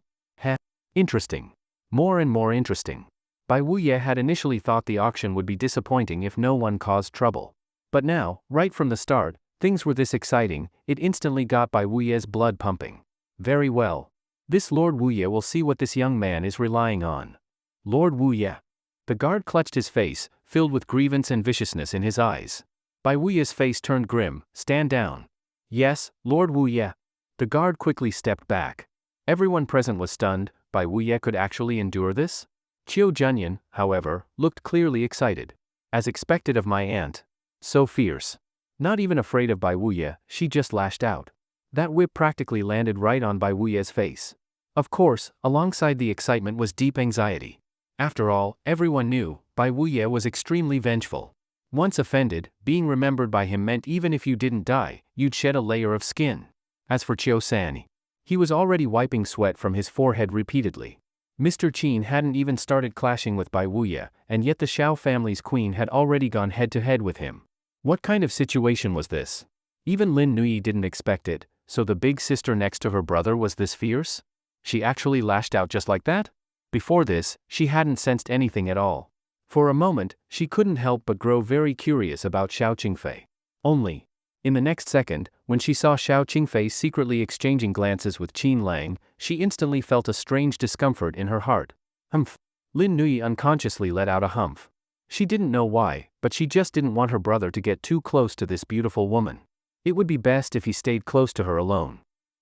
Interesting. More and more interesting. Bai Wuye had initially thought the auction would be disappointing if no one caused trouble. But now, right from the start, things were this exciting, it instantly got Bai Wuye's blood pumping. Very well. This Lord Wuye will see what this young man is relying on. Lord Wuye. The guard clutched his face, filled with grievance and viciousness in his eyes. Bai Wuye's face turned grim. Stand down. Yes, Lord Wuye. The guard quickly stepped back. Everyone present was stunned. Bai Wuye could actually endure this? Qiu Junyan, however, looked clearly excited. As expected of my aunt. So fierce. Not even afraid of Bai Wuye, she just lashed out. That whip practically landed right on Bai Wuye's face. Of course, alongside the excitement was deep anxiety. After all, everyone knew, Bai Wuye was extremely vengeful. Once offended, being remembered by him meant even if you didn't die, you'd shed a layer of skin. As for Qiu San, he was already wiping sweat from his forehead repeatedly. Mr. Qin hadn't even started clashing with Bai Wuye, and yet the Xiao family's queen had already gone head-to-head with him. What kind of situation was this? Even Lin Nui didn't expect it, so the big sister next to her brother was this fierce? She actually lashed out just like that? Before this, she hadn't sensed anything at all. For a moment, she couldn't help but grow very curious about Xiao Qingfei. Only, in the next second, when she saw Xiao Qingfei secretly exchanging glances with Qin Lang, she instantly felt a strange discomfort in her heart. Humph. Lin Nui unconsciously let out a humph. She didn't know why, but she just didn't want her brother to get too close to this beautiful woman. It would be best if he stayed close to her alone.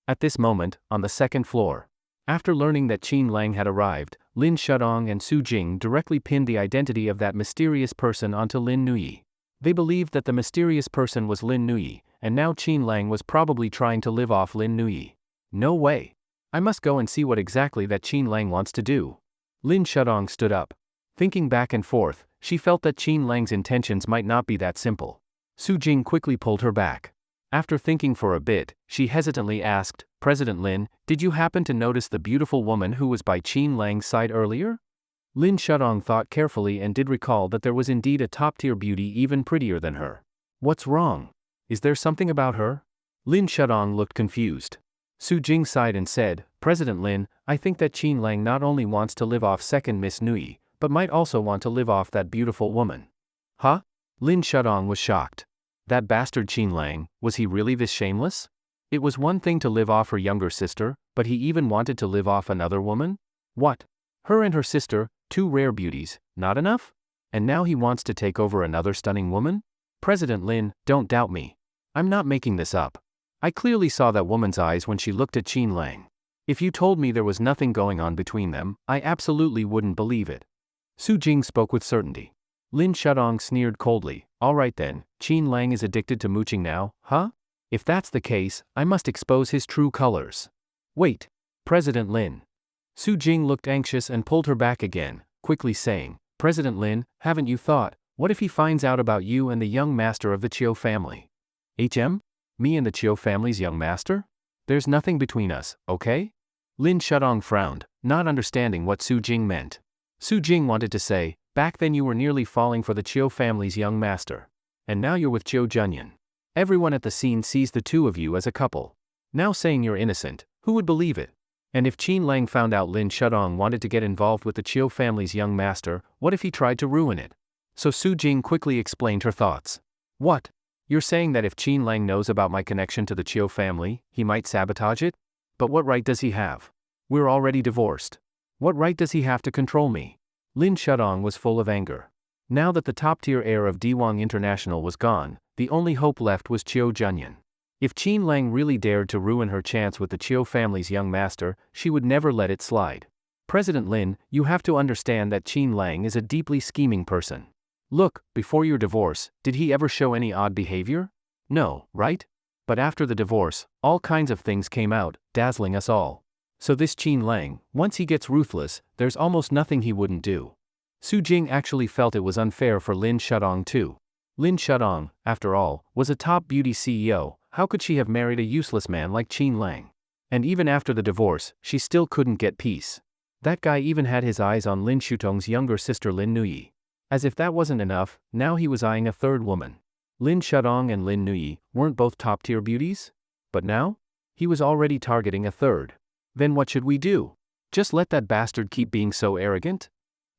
At this moment, on the second floor, after learning that Qin Lang had arrived, Lin Shudong and Su Jing directly pinned the identity of that mysterious person onto Lin Nui. They believed that the mysterious person was Lin Nui, and now Qin Lang was probably trying to live off Lin Nui. No way. I must go and see what exactly that Qin Lang wants to do. Lin Shudong stood up. Thinking back and forth, she felt that Qin Lang's intentions might not be that simple. Su Jing quickly pulled her back. After thinking for a bit, she hesitantly asked, President Lin, did you happen to notice the beautiful woman who was by Qin Lang's side earlier? Lin Shudong thought carefully and did recall that there was indeed a top-tier beauty even prettier than her. What's wrong? Is there something about her? Lin Shudong looked confused. Su Jing sighed and said, President Lin, I think that Qin Lang not only wants to live off second Miss Nui, but might also want to live off that beautiful woman. Huh? Lin Shudong was shocked. That bastard Qin Lang, was he really this shameless? It was one thing to live off her younger sister, but he even wanted to live off another woman? What? Her and her sister, two rare beauties, not enough? And now he wants to take over another stunning woman? President Lin, don't doubt me. I'm not making this up. I clearly saw that woman's eyes when she looked at Qin Lang. If you told me there was nothing going on between them, I absolutely wouldn't believe it. Su Jing spoke with certainty. Lin Shudong sneered coldly. All right then, Qin Lang is addicted to mooching now, huh? If that's the case, I must expose his true colors. Wait, President Lin. Su Jing looked anxious and pulled her back again, quickly saying, President Lin, haven't you thought, what if he finds out about you and the young master of the Qiu family? Me and the Qiu family's young master? There's nothing between us, okay? Lin Shudong frowned, not understanding what Su Jing meant. Su Jing wanted to say, back then you were nearly falling for the Qiu family's young master. And now you're with Qiu Junyan. Everyone at the scene sees the two of you as a couple. Now saying you're innocent, who would believe it? And if Qin Lang found out Lin Shudong wanted to get involved with the Qiu family's young master, what if he tried to ruin it? So Su Jing quickly explained her thoughts. What? You're saying that if Qin Lang knows about my connection to the Qiu family, he might sabotage it? But what right does he have? We're already divorced. What right does he have to control me? Lin Shudong was full of anger. Now that the top-tier heir of Diwang International was gone, the only hope left was Chiu Junyan. If Qin Lang really dared to ruin her chance with the Chiu family's young master, she would never let it slide. President Lin, you have to understand that Qin Lang is a deeply scheming person. Look, before your divorce, did he ever show any odd behavior? No, right? But after the divorce, all kinds of things came out, dazzling us all. So this Qin Lang, once he gets ruthless, there's almost nothing he wouldn't do. Su Jing actually felt it was unfair for Lin Shudong too. Lin Shudong, after all, was a top beauty CEO. How could she have married a useless man like Qin Lang? And even after the divorce, she still couldn't get peace. That guy even had his eyes on Lin Shutong's younger sister Lin Nuyi. As if that wasn't enough, now he was eyeing a third woman. Lin Shudong and Lin Nuyi weren't both top-tier beauties? But now? He was already targeting a third. Then what should we do? Just let that bastard keep being so arrogant?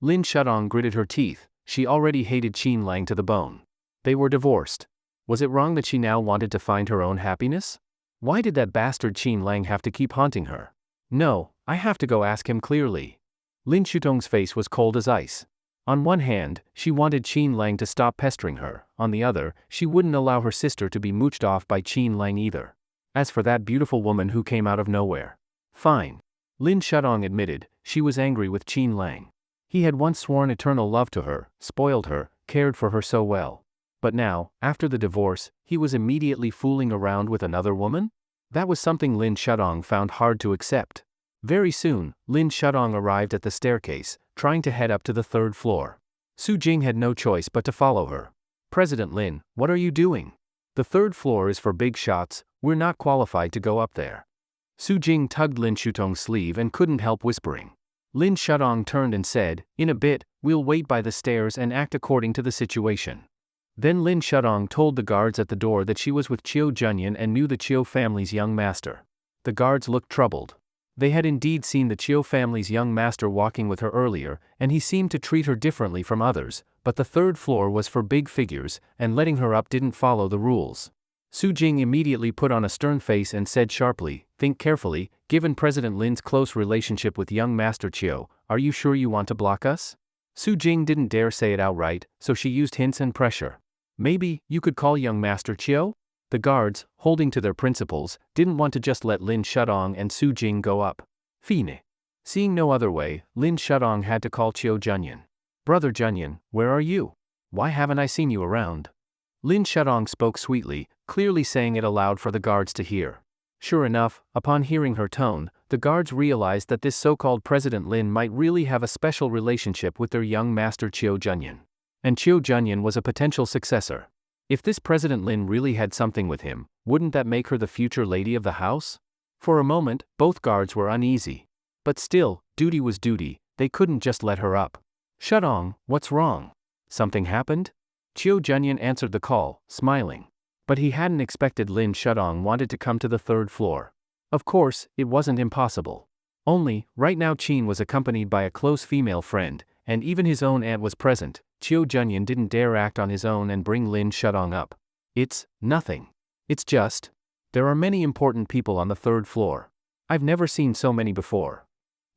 Lin Shudong gritted her teeth. She already hated Qin Lang to the bone. They were divorced. Was it wrong that she now wanted to find her own happiness? Why did that bastard Qin Lang have to keep haunting her? No, I have to go ask him clearly. Lin Shutong's face was cold as ice. On one hand, she wanted Qin Lang to stop pestering her. On the other, she wouldn't allow her sister to be mooched off by Qin Lang either. As for that beautiful woman who came out of nowhere. Fine. Lin Shudong admitted, she was angry with Qin Lang. He had once sworn eternal love to her, spoiled her, cared for her so well. But now, after the divorce, he was immediately fooling around with another woman? That was something Lin Shudong found hard to accept. Very soon, Lin Shudong arrived at the staircase, trying to head up to the third floor. Su Jing had no choice but to follow her. President Lin, what are you doing? The third floor is for big shots, we're not qualified to go up there. Su Jing tugged Lin Shutong's sleeve and couldn't help whispering. Lin Shudong turned and said, in a bit, we'll wait by the stairs and act according to the situation. Then Lin Shudong told the guards at the door that she was with Chiu Junyan and knew the Chiu family's young master. The guards looked troubled. They had indeed seen the Chiu family's young master walking with her earlier, and he seemed to treat her differently from others, but the third floor was for big figures, and letting her up didn't follow the rules. Su Jing immediately put on a stern face and said sharply, think carefully, given President Lin's close relationship with young Master Chiu, are you sure you want to block us? Su Jing didn't dare say it outright, so she used hints and pressure. Maybe, you could call young Master Chiu? The guards, holding to their principles, didn't want to just let Lin Shudong and Su Jing go up. Fine. Seeing no other way, Lin Shudong had to call Chiu Junyan. Brother Junyan, where are you? Why haven't I seen you around? Lin Shudong spoke sweetly, clearly saying it aloud for the guards to hear. Sure enough, upon hearing her tone, the guards realized that this so-called President Lin might really have a special relationship with their young master Chiu Junyan. And Chiu Junyan was a potential successor. If this President Lin really had something with him, wouldn't that make her the future lady of the house? For a moment, both guards were uneasy. But still, duty was duty, they couldn't just let her up. Shudong, what's wrong? Something happened? Chiu Junyan answered the call, smiling. But he hadn't expected Lin Shudong wanted to come to the third floor. Of course, it wasn't impossible. Only, right now Qin was accompanied by a close female friend, and even his own aunt was present. Chiu Junyan didn't dare act on his own and bring Lin Shudong up. It's nothing. It's just, there are many important people on the third floor. I've never seen so many before.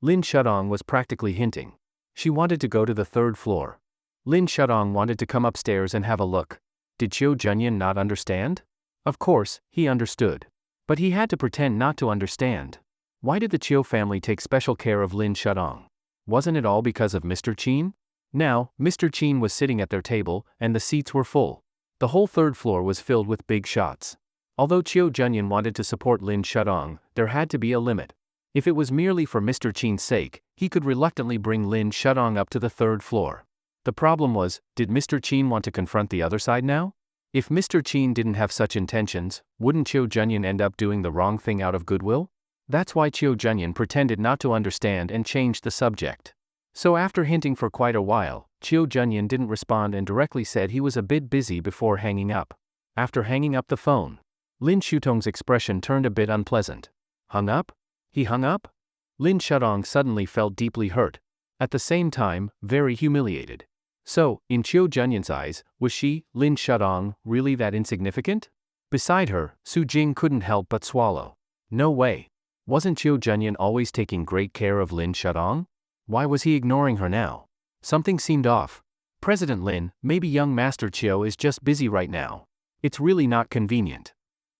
Lin Shudong was practically hinting. She wanted to go to the third floor. Lin Shudong wanted to come upstairs and have a look. Did Chiu Junyan not understand? Of course, he understood. But he had to pretend not to understand. Why did the Chiu family take special care of Lin Shudong? Wasn't it all because of Mr. Qin? Now, Mr. Qin was sitting at their table, and the seats were full. The whole third floor was filled with big shots. Although Chiu Junyan wanted to support Lin Shudong, there had to be a limit. If it was merely for Mr. Qin's sake, he could reluctantly bring Lin Shudong up to the third floor. The problem was, did Mr. Qin want to confront the other side now? If Mr. Qin didn't have such intentions, wouldn't Chiu Junyan end up doing the wrong thing out of goodwill? That's why Chiu Junyan pretended not to understand and changed the subject. So after hinting for quite a while, Chiu Junyan didn't respond and directly said he was a bit busy before hanging up. After hanging up the phone, Lin Shutong's expression turned a bit unpleasant. Hung up? He hung up? Lin Shudong suddenly felt deeply hurt. At the same time, very humiliated. So, in Chiu Junyan's eyes, was she, Lin Shudong, really that insignificant? Beside her, Su Jing couldn't help but swallow. No way. Wasn't Chiu Junyan always taking great care of Lin Shudong? Why was he ignoring her now? Something seemed off. President Lin, maybe young Master Chiu is just busy right now. It's really not convenient.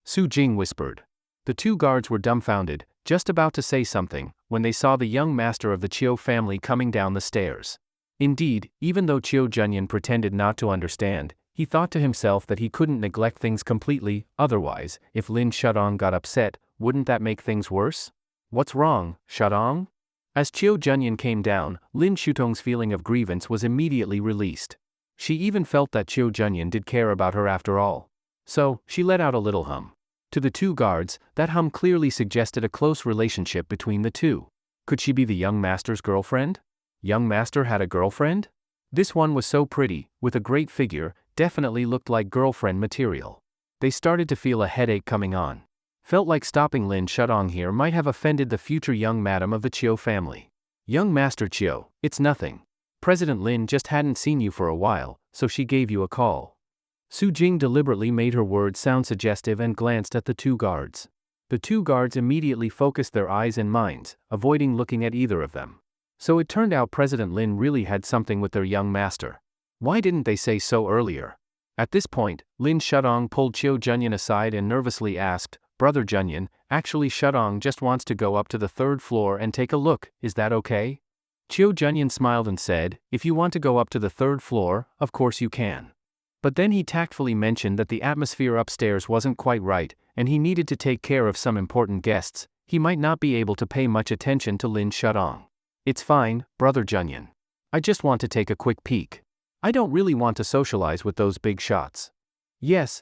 Su Jing whispered. The two guards were dumbfounded, just about to say something, when they saw the young master of the Chiu family coming down the stairs. Indeed, even though Chiu Junyan pretended not to understand, he thought to himself that he couldn't neglect things completely, otherwise, if Lin Shudong got upset, wouldn't that make things worse? What's wrong, Shudong? As Chiu Junyan came down, Lin Shutong's feeling of grievance was immediately released. She even felt that Chiu Junyan did care about her after all. So, she let out a little hum. To the two guards, that hum clearly suggested a close relationship between the two. Could she be the young master's girlfriend? Young master had a girlfriend? This one was so pretty, with a great figure, definitely looked like girlfriend material. They started to feel a headache coming on. Felt like stopping Lin Shudong here might have offended the future young madam of the Chiu family. Young Master Chiu, it's nothing. President Lin just hadn't seen you for a while, so she gave you a call. Su Jing deliberately made her words sound suggestive and glanced at the two guards. The two guards immediately focused their eyes and minds, avoiding looking at either of them. So it turned out President Lin really had something with their young master. Why didn't they say so earlier? At this point, Lin Shudong pulled Chiu Junyan aside and nervously asked, Brother Junyan, actually Shudong just wants to go up to the third floor and take a look, is that okay? Chiu Junyan smiled and said, if you want to go up to the third floor, of course you can. But then he tactfully mentioned that the atmosphere upstairs wasn't quite right, and he needed to take care of some important guests. He might not be able to pay much attention to Lin Shudong. It's fine, Brother Junyan. I just want to take a quick peek. I don't really want to socialize with those big shots. Yes,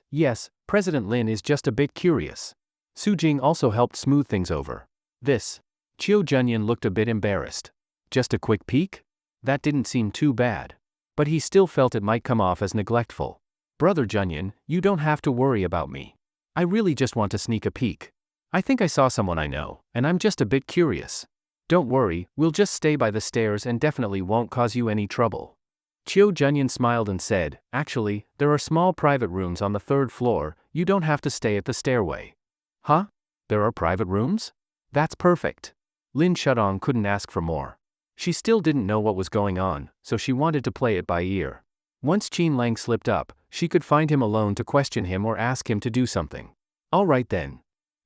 President Lin is just a bit curious. Su Jing also helped smooth things over. This. Chiu Junyan looked a bit embarrassed. Just a quick peek? That didn't seem too bad. But he still felt it might come off as neglectful. Brother Junyan, you don't have to worry about me. I really just want to sneak a peek. I think I saw someone I know, and I'm just a bit curious. Don't worry, we'll just stay by the stairs and definitely won't cause you any trouble. Chiu Junyan smiled and said, actually, there are small private rooms on the third floor, you don't have to stay at the stairway. Huh? There are private rooms? That's perfect. Lin Shudong couldn't ask for more. She still didn't know what was going on, so she wanted to play it by ear. Once Qin Lang slipped up, she could find him alone to question him or ask him to do something. All right then.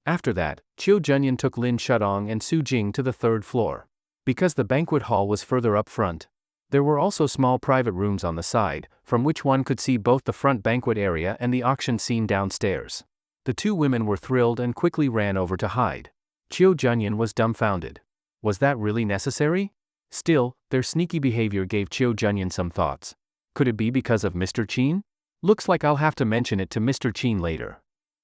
After that, Chiu Junyan took Lin Shudong and Su Jing to the third floor. Because the banquet hall was further up front, there were also small private rooms on the side, from which one could see both the front banquet area and the auction scene downstairs. The two women were thrilled and quickly ran over to hide. Chiu Junyan was dumbfounded. Was that really necessary? Still, their sneaky behavior gave Chiu Junyan some thoughts. Could it be because of Mr. Qin? Looks like I'll have to mention it to Mr. Qin later.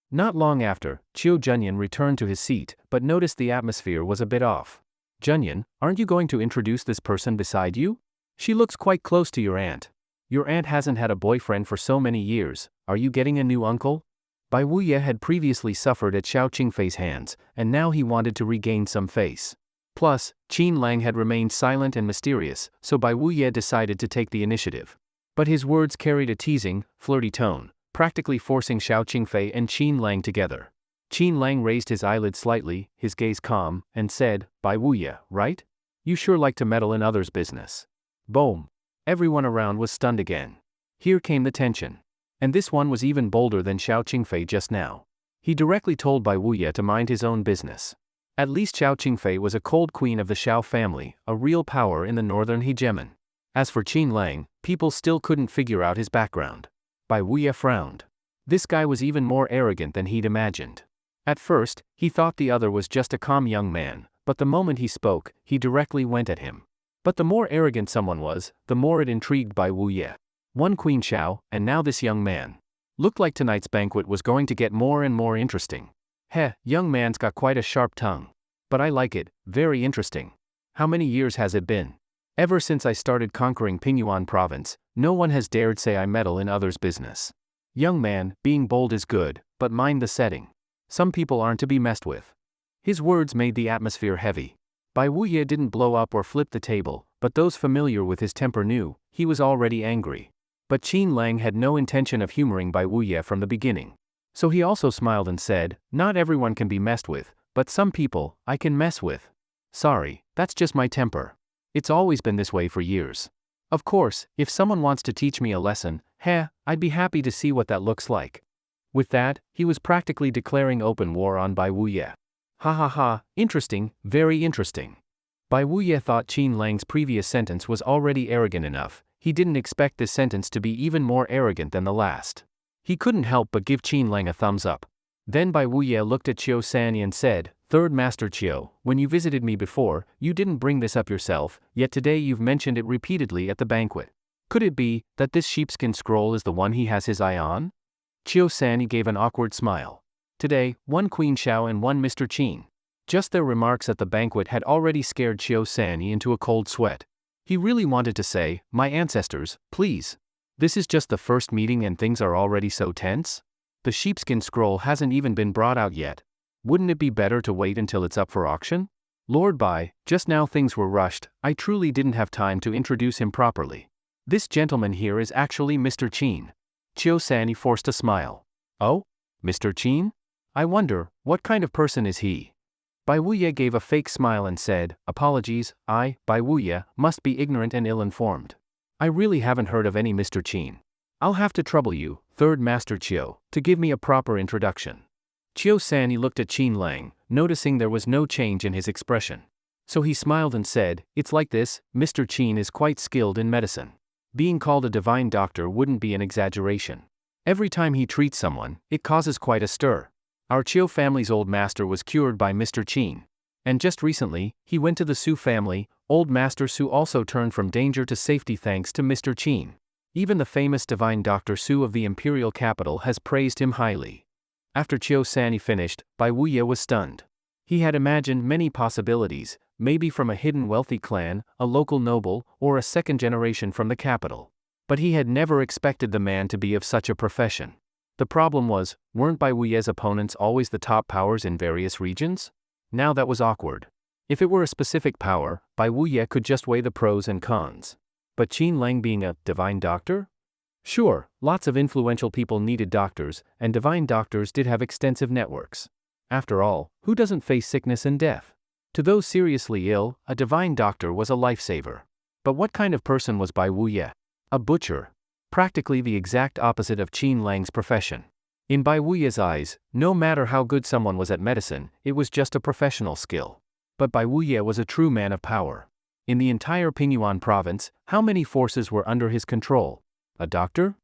Not long after, Chiu Junyan returned to his seat, but noticed the atmosphere was a bit off. Junyan, aren't you going to introduce this person beside you? She looks quite close to your aunt. Your aunt hasn't had a boyfriend for so many years, are you getting a new uncle? Bai Wuye had previously suffered at Xiao Qingfei's hands, and now he wanted to regain some face. Plus, Qin Lang had remained silent and mysterious, so Bai Wuye decided to take the initiative. But his words carried a teasing, flirty tone, practically forcing Xiao Qingfei and Qin Lang together. Qin Lang raised his eyelids slightly, his gaze calm, and said, Bai Wuye, right? You sure like to meddle in others' business. Boom. Everyone around was stunned again. Here came the tension. And this one was even bolder than Xiao Qingfei just now. He directly told Bai Wuye to mind his own business. At least Xiao Qingfei was a cold queen of the Xiao family, a real power in the northern hegemon. As for Qin Lang, people still couldn't figure out his background. Bai Wuye frowned. This guy was even more arrogant than he'd imagined. At first, he thought the other was just a calm young man, but the moment he spoke, he directly went at him. But the more arrogant someone was, the more it intrigued Bai Wuye. One Queen Xiao, and now this young man. Looked like tonight's banquet was going to get more and more interesting. Heh, young man's got quite a sharp tongue. But I like it, very interesting. How many years has it been? Ever since I started conquering Pingyuan province, no one has dared say I meddle in others' business. Young man, being bold is good, but mind the setting. Some people aren't to be messed with. His words made the atmosphere heavy. Bai Wuye didn't blow up or flip the table, but those familiar with his temper knew, he was already angry. But Qin Lang had no intention of humoring Bai Wuye from the beginning. So he also smiled and said, not everyone can be messed with, but some people, I can mess with. Sorry, that's just my temper. It's always been this way for years. Of course, if someone wants to teach me a lesson, I'd be happy to see what that looks like. With that, he was practically declaring open war on Bai Wuye. Ha ha ha, interesting, very interesting. Bai Wuye thought Qin Lang's previous sentence was already arrogant enough. He didn't expect this sentence to be even more arrogant than the last. He couldn't help but give Qin Lang a thumbs up. Then Bai Wuye looked at Qiu Sanyi and said, "Third Master Qiu, when you visited me before, you didn't bring this up yourself, yet today you've mentioned it repeatedly at the banquet. Could it be that this sheepskin scroll is the one he has his eye on?" Qiu Sanyi gave an awkward smile. Today, one Queen Xiao and one Mr. Qin. Just their remarks at the banquet had already scared Qiu Sanyi into a cold sweat. He really wanted to say, "My ancestors, please. This is just the first meeting and things are already so tense? The sheepskin scroll hasn't even been brought out yet. Wouldn't it be better to wait until it's up for auction? Lord Bai, just now things were rushed, I truly didn't have time to introduce him properly. This gentleman here is actually Mr. Qin." Qiu Sanyi forced a smile. "Oh? Mr. Qin? I wonder, what kind of person is he?" Bai Wuye gave a fake smile and said, "Apologies, I, Bai Wuye, must be ignorant and ill-informed. I really haven't heard of any Mr. Qin. I'll have to trouble you, Third Master Qiu, to give me a proper introduction." Qiu Sanyi looked at Qin Lang, noticing there was no change in his expression. So he smiled and said, "It's like this, Mr. Qin is quite skilled in medicine. Being called a divine doctor wouldn't be an exaggeration. Every time he treats someone, it causes quite a stir. Our Qiu family's old master was cured by Mr. Qin. And just recently, he went to the Su family. Old Master Su also turned from danger to safety thanks to Mr. Qin. Even the famous divine Dr. Su of the imperial capital has praised him highly." After Qiu Sanyi finished, Bai Wuye was stunned. He had imagined many possibilities, maybe from a hidden wealthy clan, a local noble, or a second generation from the capital. But he had never expected the man to be of such a profession. The problem was, weren't Bai Wuye's opponents always the top powers in various regions? Now that was awkward. If it were a specific power, Bai Wuye could just weigh the pros and cons. But Qin Lang being a divine doctor? Sure, lots of influential people needed doctors, and divine doctors did have extensive networks. After all, who doesn't face sickness and death? To those seriously ill, a divine doctor was a lifesaver. But what kind of person was Bai Wuye? A butcher. Practically the exact opposite of Qin Lang's profession. In Bai Wuye's eyes, no matter how good someone was at medicine, it was just a professional skill. But Bai Wuye was a true man of power. In the entire Pingyuan province, how many forces were under his control? A doctor?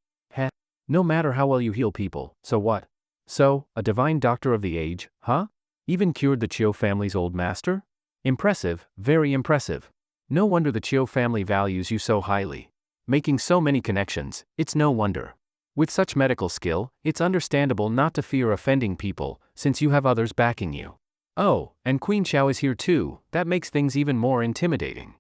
No matter how well you heal people, so what? So, a divine doctor of the age, huh? Even cured the Qiu family's old master? Impressive, very impressive. No wonder the Qiu family values you so highly. Making so many connections, it's no wonder. With such medical skill, it's understandable not to fear offending people, since you have others backing you. Oh, and Queen Xiao is here too, that makes things even more intimidating.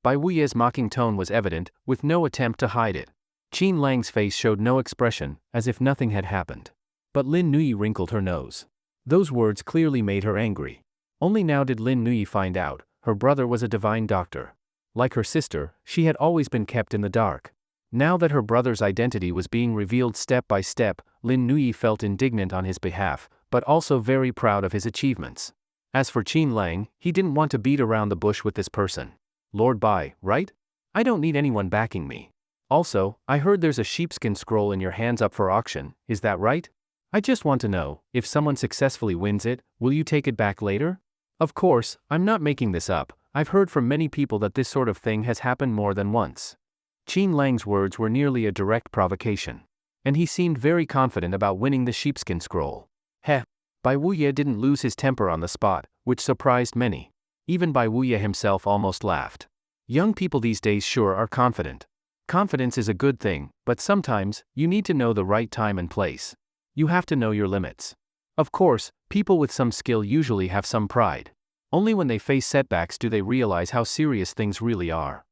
Bai Wuye's mocking tone was evident, with no attempt to hide it. Qin Lang's face showed no expression, as if nothing had happened. But Lin Nuyi wrinkled her nose. Those words clearly made her angry. Only now did Lin Nuyi find out, her brother was a divine doctor. Like her sister, she had always been kept in the dark. Now that her brother's identity was being revealed step by step, Lin Nuyi felt indignant on his behalf, but also very proud of his achievements. As for Qin Lang, he didn't want to beat around the bush with this person. Lord Bai, right? I don't need anyone backing me. Also, I heard there's a sheepskin scroll in your hands up for auction, is that right? I just want to know, if someone successfully wins it, will you take it back later? Of course, I'm not making this up, I've heard from many people that this sort of thing has happened more than once. Qin Lang's words were nearly a direct provocation. And he seemed very confident about winning the sheepskin scroll. Bai Wuye didn't lose his temper on the spot, which surprised many. Even Bai Wuye himself almost laughed. Young people these days sure are confident. Confidence is a good thing, but sometimes, you need to know the right time and place. You have to know your limits. Of course, people with some skill usually have some pride. Only when they face setbacks do they realize how serious things really are.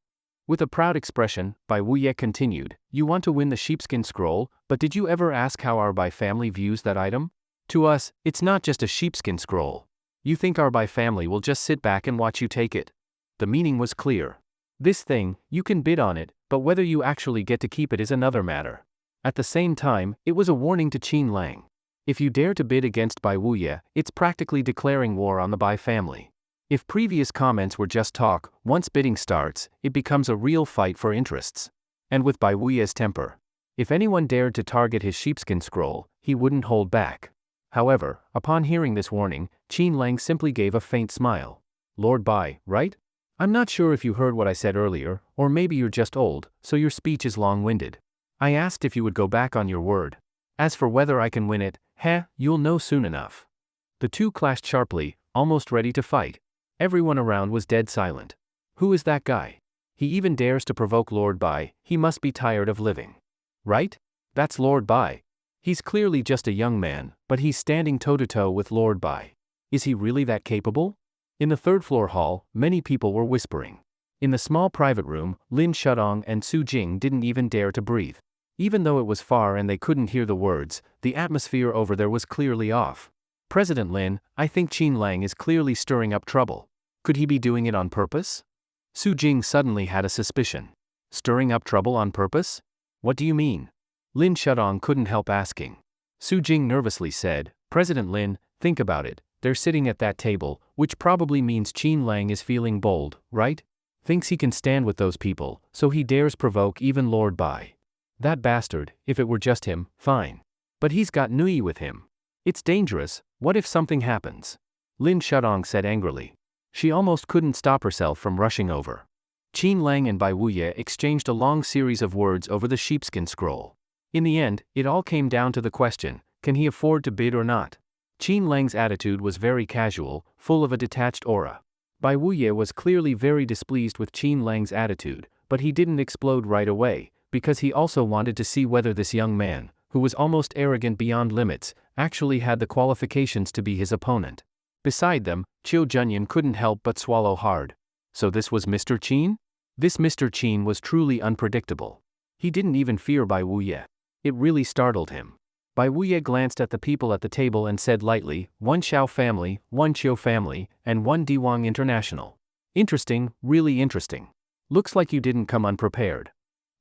With a proud expression, Bai Wuye continued, "You want to win the sheepskin scroll, but did you ever ask how our Bai family views that item? To us, it's not just a sheepskin scroll. You think our Bai family will just sit back and watch you take it?" The meaning was clear. This thing, you can bid on it, but whether you actually get to keep it is another matter. At the same time, it was a warning to Qin Lang. If you dare to bid against Bai Wuye, it's practically declaring war on the Bai family. If previous comments were just talk, once bidding starts, it becomes a real fight for interests. And with Bai Wuye's temper, if anyone dared to target his sheepskin scroll, he wouldn't hold back. However, upon hearing this warning, Qin Lang simply gave a faint smile. Lord Bai, right? I'm not sure if you heard what I said earlier, or maybe you're just old, so your speech is long-winded. I asked if you would go back on your word. As for whether I can win it, you'll know soon enough. The two clashed sharply, almost ready to fight. Everyone around was dead silent. Who is that guy? He even dares to provoke Lord Bai, he must be tired of living. Right? That's Lord Bai. He's clearly just a young man, but he's standing toe-to-toe with Lord Bai. Is he really that capable? In the third-floor hall, many people were whispering. In the small private room, Lin Shudong and Su Jing didn't even dare to breathe. Even though it was far and they couldn't hear the words, the atmosphere over there was clearly off. President Lin, I think Qin Lang is clearly stirring up trouble. Could he be doing it on purpose? Su Jing suddenly had a suspicion. Stirring up trouble on purpose? What do you mean? Lin Shudong couldn't help asking. Su Jing nervously said, President Lin, think about it. They're sitting at that table, which probably means Qin Lang is feeling bold, right? Thinks he can stand with those people, so he dares provoke even Lord Bai. That bastard, if it were just him, fine. But he's got Nui with him. It's dangerous, what if something happens? Lin Shudong said angrily. She almost couldn't stop herself from rushing over. Qin Lang and Bai Wuye exchanged a long series of words over the sheepskin scroll. In the end, it all came down to the question, can he afford to bid or not? Qin Lang's attitude was very casual, full of a detached aura. Bai Wuye was clearly very displeased with Qin Lang's attitude, but he didn't explode right away, because he also wanted to see whether this young man, who was almost arrogant beyond limits, actually had the qualifications to be his opponent. Beside them, Chiu Junyan couldn't help but swallow hard. So this was Mr. Qin? This Mr. Qin was truly unpredictable. He didn't even fear Bai Wuye. It really startled him. Bai Wuye glanced at the people at the table and said lightly, one Xiao family, one Chiu family, and one Diwang International. Interesting, really interesting. Looks like you didn't come unprepared.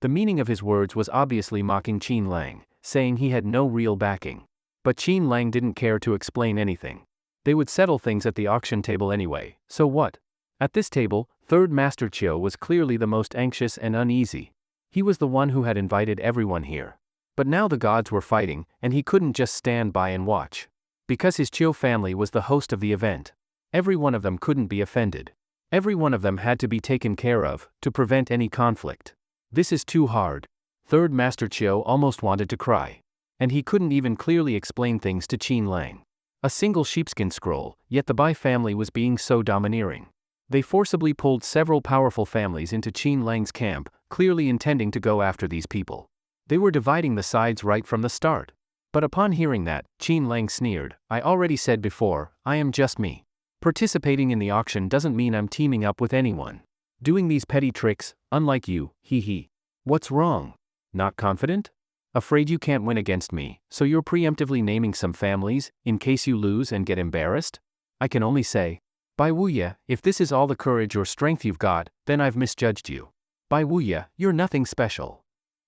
The meaning of his words was obviously mocking Qin Lang, saying he had no real backing. But Qin Lang didn't care to explain anything. They would settle things at the auction table anyway, so what? At this table, Third Master Chiu was clearly the most anxious and uneasy. He was the one who had invited everyone here. But now the gods were fighting, and he couldn't just stand by and watch. Because his Chiu family was the host of the event. Every one of them couldn't be offended. Every one of them had to be taken care of, to prevent any conflict. This is too hard. Third Master Chiu almost wanted to cry. And he couldn't even clearly explain things to Qin Lang. A single sheepskin scroll, yet the Bai family was being so domineering. They forcibly pulled several powerful families into Qin Lang's camp, clearly intending to go after these people. They were dividing the sides right from the start. But upon hearing that, Qin Lang sneered, I already said before, I am just me. Participating in the auction doesn't mean I'm teaming up with anyone. Doing these petty tricks, unlike you, hee. What's wrong? Not confident? Afraid you can't win against me, so you're preemptively naming some families, in case you lose and get embarrassed? I can only say, Bai Wuye, if this is all the courage or strength you've got, then I've misjudged you. Bai Wuye, you're nothing special.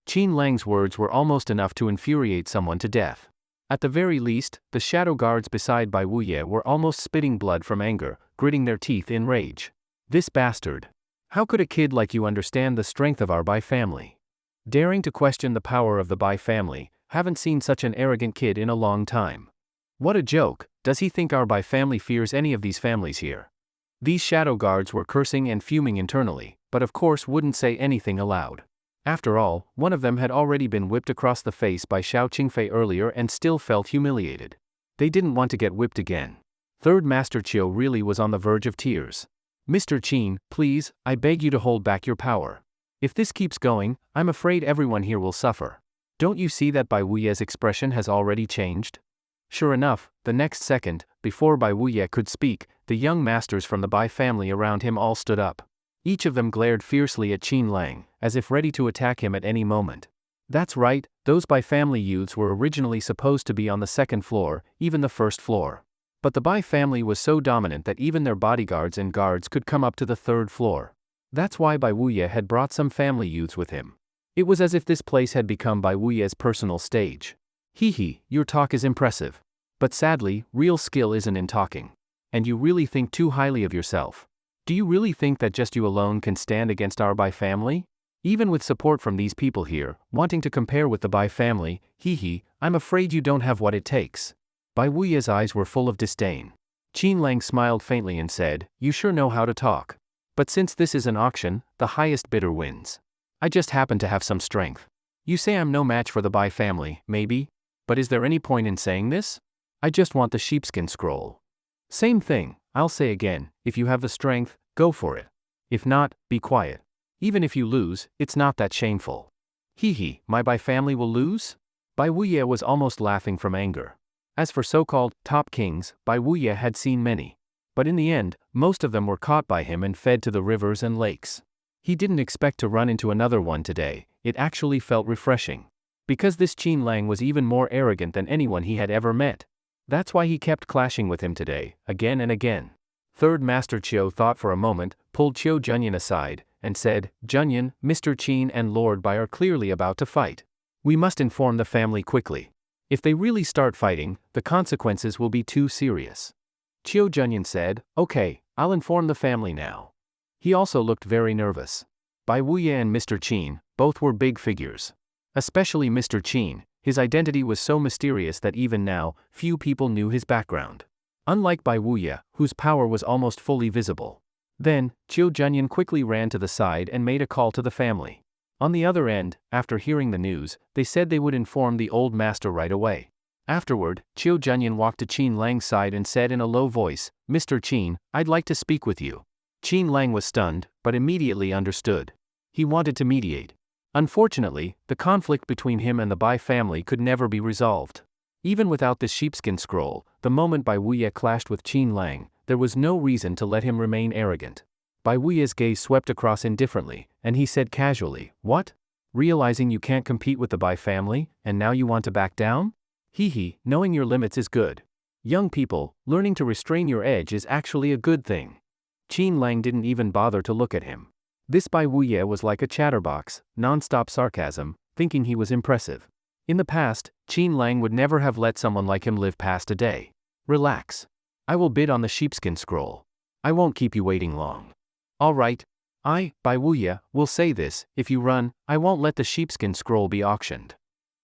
Qin Lang's words were almost enough to infuriate someone to death. At the very least, the shadow guards beside Bai Wuye were almost spitting blood from anger, gritting their teeth in rage. This bastard. How could a kid like you understand the strength of our Bai family? Daring to question the power of the Bai family, haven't seen such an arrogant kid in a long time. What a joke, does he think our Bai family fears any of these families here? These shadow guards were cursing and fuming internally, but of course wouldn't say anything aloud. After all, one of them had already been whipped across the face by Xiao Qingfei earlier and still felt humiliated. They didn't want to get whipped again. Third Master Chiu really was on the verge of tears. Mr. Qin, please, I beg you to hold back your power. If this keeps going, I'm afraid everyone here will suffer. Don't you see that Bai Wuye's expression has already changed? Sure enough, the next second, before Bai Wuye could speak, the young masters from the Bai family around him all stood up. Each of them glared fiercely at Qin Lang, as if ready to attack him at any moment. That's right, those Bai family youths were originally supposed to be on the second floor, even the first floor. But the Bai family was so dominant that even their bodyguards and guards could come up to the third floor. That's why Bai Wuye had brought some family youths with him. It was as if this place had become Bai Wuye's personal stage. Your talk is impressive. But sadly, real skill isn't in talking. And you really think too highly of yourself. Do you really think that just you alone can stand against our Bai family? Even with support from these people here, wanting to compare with the Bai family, I'm afraid you don't have what it takes. Bai Wuye's eyes were full of disdain. Qin Lang smiled faintly and said, you sure know how to talk. But since this is an auction, the highest bidder wins. I just happen to have some strength. You say I'm no match for the Bai family, maybe? But is there any point in saying this? I just want the sheepskin scroll. Same thing, I'll say again, if you have the strength, go for it. If not, be quiet. Even if you lose, it's not that shameful. My Bai family will lose? Bai Wuye was almost laughing from anger. As for so-called top kings, Bai Wuye had seen many. But in the end, most of them were caught by him and fed to the rivers and lakes. He didn't expect to run into another one today. It actually felt refreshing. Because this Qin Lang was even more arrogant than anyone he had ever met. That's why he kept clashing with him today, again and again. Third Master Chiu thought for a moment, pulled Chiu Junyan aside, and said, Junyan, Mr. Qin and Lord Bai are clearly about to fight. We must inform the family quickly. If they really start fighting, the consequences will be too serious. Chiu Junyan said, okay, I'll inform the family now. He also looked very nervous. Bai Wuye and Mr. Qin, both were big figures. Especially Mr. Qin, his identity was so mysterious that even now, few people knew his background. Unlike Bai Wuye, whose power was almost fully visible. Then, Chiu Junyan quickly ran to the side and made a call to the family. On the other end, after hearing the news, they said they would inform the old master right away. Afterward, Chiu Junyan walked to Qin Lang's side and said in a low voice, Mr. Qin, I'd like to speak with you. Qin Lang was stunned, but immediately understood. He wanted to mediate. Unfortunately, the conflict between him and the Bai family could never be resolved. Even without this sheepskin scroll, the moment Bai Wuye clashed with Qin Lang, there was no reason to let him remain arrogant. Bai Wuye's gaze swept across indifferently, and he said casually, what? Realizing you can't compete with the Bai family, and now you want to back down? Knowing your limits is good. Young people, learning to restrain your edge is actually a good thing. Qin Lang didn't even bother to look at him. This Bai Wuye was like a chatterbox, non-stop sarcasm, thinking he was impressive. In the past, Qin Lang would never have let someone like him live past a day. Relax. I will bid on the sheepskin scroll. I won't keep you waiting long. All right. I, Bai Wuye, will say this, if you run, I won't let the sheepskin scroll be auctioned.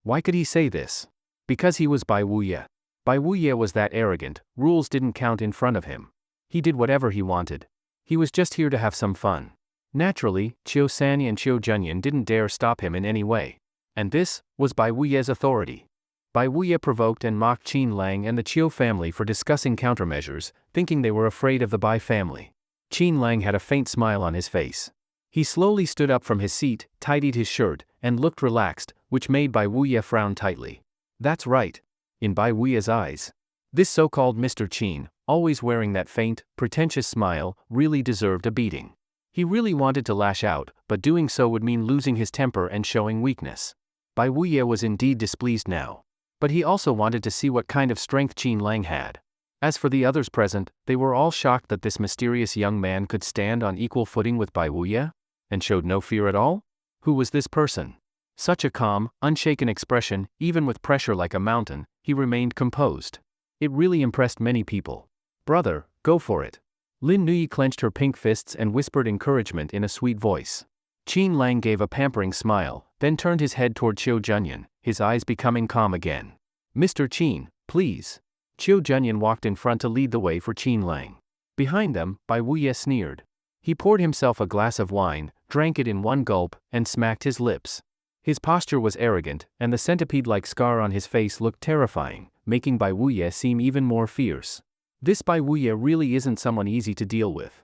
Why could he say this? Because he was Bai Wuye. Bai Wuye was that arrogant, rules didn't count in front of him. He did whatever he wanted. He was just here to have some fun. Naturally, Chiu San and Chiu Junyan didn't dare stop him in any way. And this was Bai Wuye's authority. Bai Wuye provoked and mocked Qin Lang and the Chiu family for discussing countermeasures, thinking they were afraid of the Bai family. Qin Lang had a faint smile on his face. He slowly stood up from his seat, tidied his shirt, and looked relaxed, which made Bai Wuye frown tightly. That's right. In Bai Wuye's eyes. This so-called Mr. Qin, always wearing that faint, pretentious smile, really deserved a beating. He really wanted to lash out, but doing so would mean losing his temper and showing weakness. Bai Wuye was indeed displeased now. But he also wanted to see what kind of strength Qin Lang had. As for the others present, they were all shocked that this mysterious young man could stand on equal footing with Bai Wuye, and showed no fear at all? Who was this person? Such a calm, unshaken expression, even with pressure like a mountain, he remained composed. It really impressed many people. Brother, go for it. Lin Nui clenched her pink fists and whispered encouragement in a sweet voice. Qin Lang gave a pampering smile, then turned his head toward Chiu Junyan, his eyes becoming calm again. Mr. Qin, please. Chiu Junyan walked in front to lead the way for Qin Lang. Behind them, Bai Wuye sneered. He poured himself a glass of wine, drank it in one gulp, and smacked his lips. His posture was arrogant, and the centipede-like scar on his face looked terrifying, making Bai Wuye seem even more fierce. This Bai Wuye really isn't someone easy to deal with.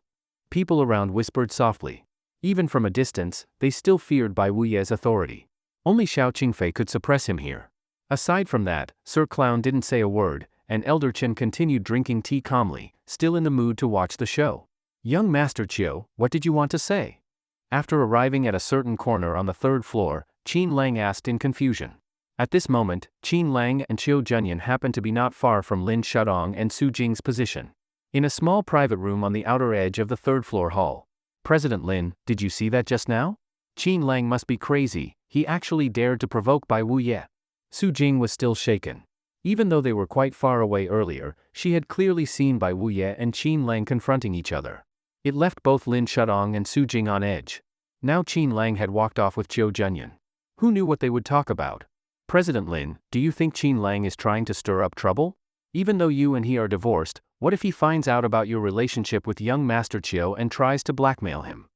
People around whispered softly. Even from a distance, they still feared Bai Wuye's authority. Only Xiao Qingfei could suppress him here. Aside from that, Sir Clown didn't say a word, and Elder Chen continued drinking tea calmly, still in the mood to watch the show. Young Master Chiu, what did you want to say? After arriving at a certain corner on the third floor, Qin Lang asked in confusion. At this moment, Qin Lang and Chiu Junyan happened to be not far from Lin Shudong and Su Jing's position. In a small private room on the outer edge of the third-floor hall. President Lin, did you see that just now? Qin Lang must be crazy, he actually dared to provoke Bai Wuye. Su Jing was still shaken. Even though they were quite far away earlier, she had clearly seen Bai Wuye and Qin Lang confronting each other. It left both Lin Shudong and Su Jing on edge. Now Qin Lang had walked off with Chiu Junyan. Who knew what they would talk about? President Lin, do you think Qin Lang is trying to stir up trouble? Even though you and he are divorced, what if he finds out about your relationship with young Master Chiu and tries to blackmail him?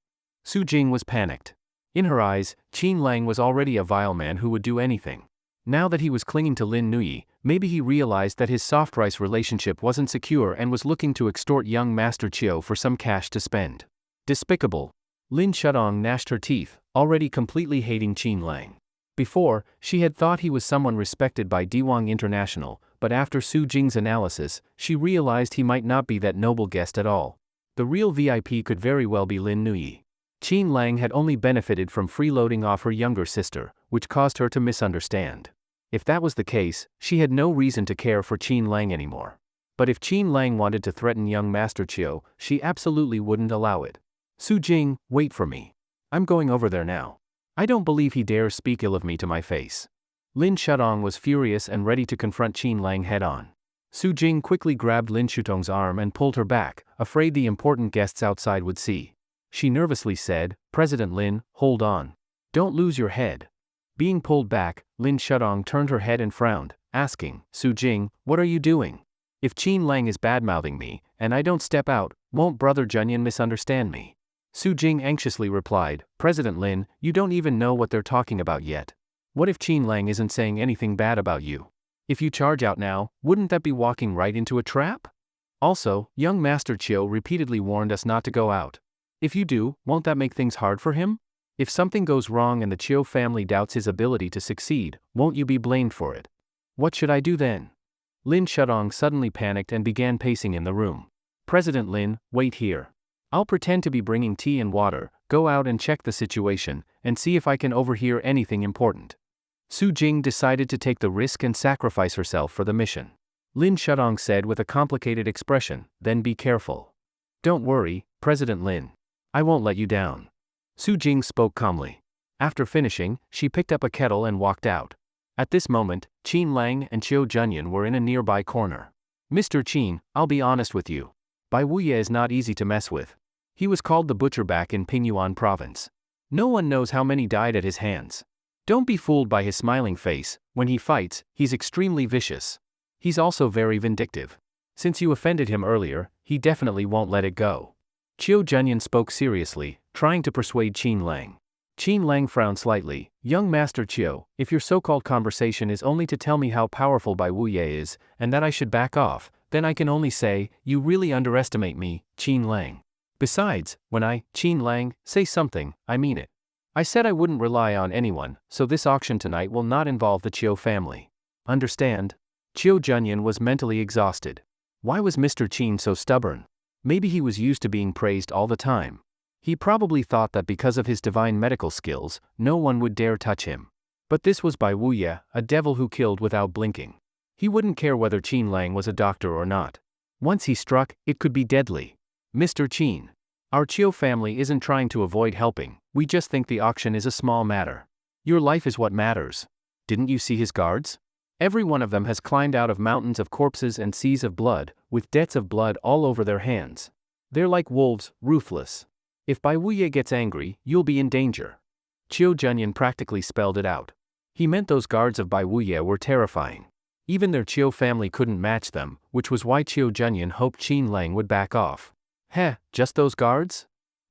Su Jing was panicked. In her eyes, Qin Lang was already a vile man who would do anything. Now that he was clinging to Lin Nuyi, maybe he realized that his soft rice relationship wasn't secure and was looking to extort young Master Chiu for some cash to spend. Despicable. Lin Shudong gnashed her teeth, already completely hating Qin Lang. Before, she had thought he was someone respected by Diwang International, but after Su Jing's analysis, she realized he might not be that noble guest at all. The real VIP could very well be Lin Nuyi. Qin Lang had only benefited from freeloading off her younger sister, which caused her to misunderstand. If that was the case, she had no reason to care for Qin Lang anymore. But if Qin Lang wanted to threaten young Master Chiu, she absolutely wouldn't allow it. Su Jing, wait for me. I'm going over there now. I don't believe he dares speak ill of me to my face. Lin Shudong was furious and ready to confront Qin Lang head-on. Su Jing quickly grabbed Lin Shudong's arm and pulled her back, afraid the important guests outside would see. She nervously said, President Lin, hold on. Don't lose your head. Being pulled back, Lin Shudong turned her head and frowned, asking, Su Jing, what are you doing? If Qin Lang is badmouthing me, and I don't step out, won't Brother Junyan misunderstand me? Su Jing anxiously replied, President Lin, you don't even know what they're talking about yet. What if Qin Lang isn't saying anything bad about you? If you charge out now, wouldn't that be walking right into a trap? Also, young Master Chiu repeatedly warned us not to go out. If you do, won't that make things hard for him? If something goes wrong and the Chiu family doubts his ability to succeed, won't you be blamed for it? What should I do then? Lin Shudong suddenly panicked and began pacing in the room. President Lin, wait here. I'll pretend to be bringing tea and water, go out and check the situation, and see if I can overhear anything important. Su Jing decided to take the risk and sacrifice herself for the mission. Lin Shudong said with a complicated expression, then be careful. Don't worry, President Lin. I won't let you down. Su Jing spoke calmly. After finishing, she picked up a kettle and walked out. At this moment, Qin Lang and Chiu Junyan were in a nearby corner. Mr. Qin, I'll be honest with you. Bai Wuye is not easy to mess with. He was called the Butcher back in Pingyuan province. No one knows how many died at his hands. Don't be fooled by his smiling face. When he fights, he's extremely vicious. He's also very vindictive. Since you offended him earlier, he definitely won't let it go. Chiu Junyan spoke seriously, trying to persuade Qin Lang. Qin Lang frowned slightly. Young Master Chiu, if your so-called conversation is only to tell me how powerful Bai Wuye is, and that I should back off, then I can only say, you really underestimate me, Qin Lang. Besides, when Qin Lang, say something, I mean it. I said I wouldn't rely on anyone, so this auction tonight will not involve the Chiu family. Understand? Chiu Junyan was mentally exhausted. Why was Mr. Qin so stubborn? Maybe he was used to being praised all the time. He probably thought that because of his divine medical skills, no one would dare touch him. But this was Bai Wuye, a devil who killed without blinking. He wouldn't care whether Qin Lang was a doctor or not. Once he struck, it could be deadly. Mr. Qin. Our Chiu family isn't trying to avoid helping, we just think the auction is a small matter. Your life is what matters. Didn't you see his guards? Every one of them has climbed out of mountains of corpses and seas of blood, with debts of blood all over their hands. They're like wolves, ruthless. If Bai Wuye gets angry, you'll be in danger. Chiu Junyan practically spelled it out. He meant those guards of Bai Wuye were terrifying. Even their Chiu family couldn't match them, which was why Chiu Junyan hoped Qin Lang would back off. Heh, just those guards?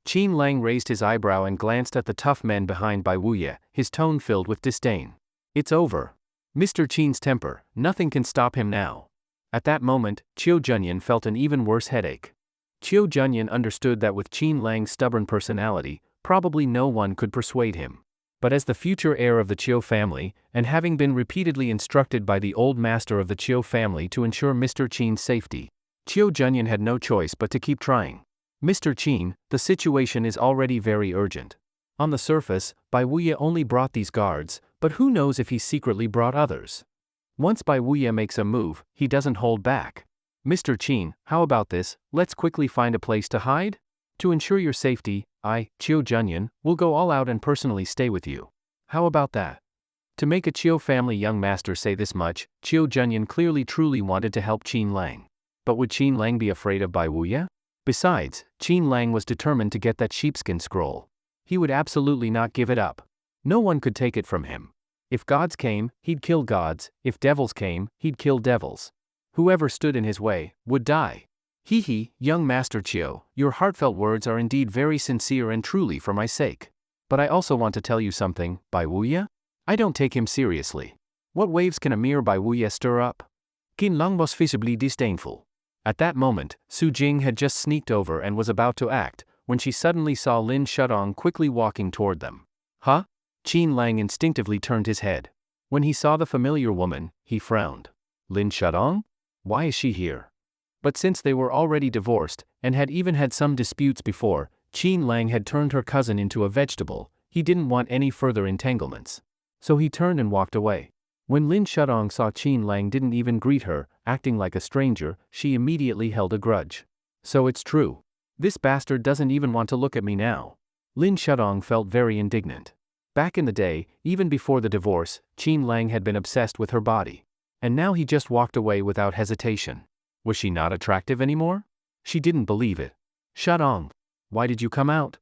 Qin Lang raised his eyebrow and glanced at the tough men behind Bai Wuye, his tone filled with disdain. It's over. Mr. Qin's temper, nothing can stop him now. At that moment, Chiu Junyan felt an even worse headache. Chiu Junyan understood that with Qin Lang's stubborn personality, probably no one could persuade him. But as the future heir of the Chiu family, and having been repeatedly instructed by the old master of the Chiu family to ensure Mr. Qin's safety, Chiu Junyan had no choice but to keep trying. Mr. Qin, the situation is already very urgent. On the surface, Bai Wuye only brought these guards, but who knows if he secretly brought others. Once Bai Wuye makes a move, he doesn't hold back. Mr. Qin, how about this, let's quickly find a place to hide? To ensure your safety, I, Chiu Junyan, will go all out and personally stay with you. How about that? To make a Chiu family young master say this much, Chiu Junyan clearly truly wanted to help Qin Lang. But would Qin Lang be afraid of Bai Wuye? Besides, Qin Lang was determined to get that sheepskin scroll. He would absolutely not give it up. No one could take it from him. If gods came, he'd kill gods. If devils came, he'd kill devils. Whoever stood in his way would die. Hee, young Master Chiu, your heartfelt words are indeed very sincere and truly for my sake. But I also want to tell you something, Bai Wuye? I don't take him seriously. What waves can a mere Bai Wuye stir up? Qin Lang was visibly disdainful. At that moment, Su Jing had just sneaked over and was about to act, when she suddenly saw Lin Shudong quickly walking toward them. Huh? Qin Lang instinctively turned his head. When he saw the familiar woman, he frowned. Lin Shudong? Why is she here? But since they were already divorced, and had even had some disputes before, Qin Lang had turned her cousin into a vegetable. He didn't want any further entanglements. So he turned and walked away. When Lin Shudong saw Qin Lang didn't even greet her, acting like a stranger, she immediately held a grudge. So it's true. This bastard doesn't even want to look at me now. Lin Shudong felt very indignant. Back in the day, even before the divorce, Qin Lang had been obsessed with her body. And now he just walked away without hesitation. Was she not attractive anymore? She didn't believe it. Shudong, why did you come out?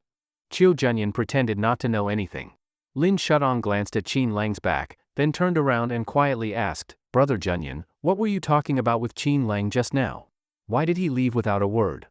Chiu Junyan pretended not to know anything. Lin Shudong glanced at Qin Lang's back, then turned around and quietly asked, Brother Junyan, what were you talking about with Qin Lang just now? Why did he leave without a word?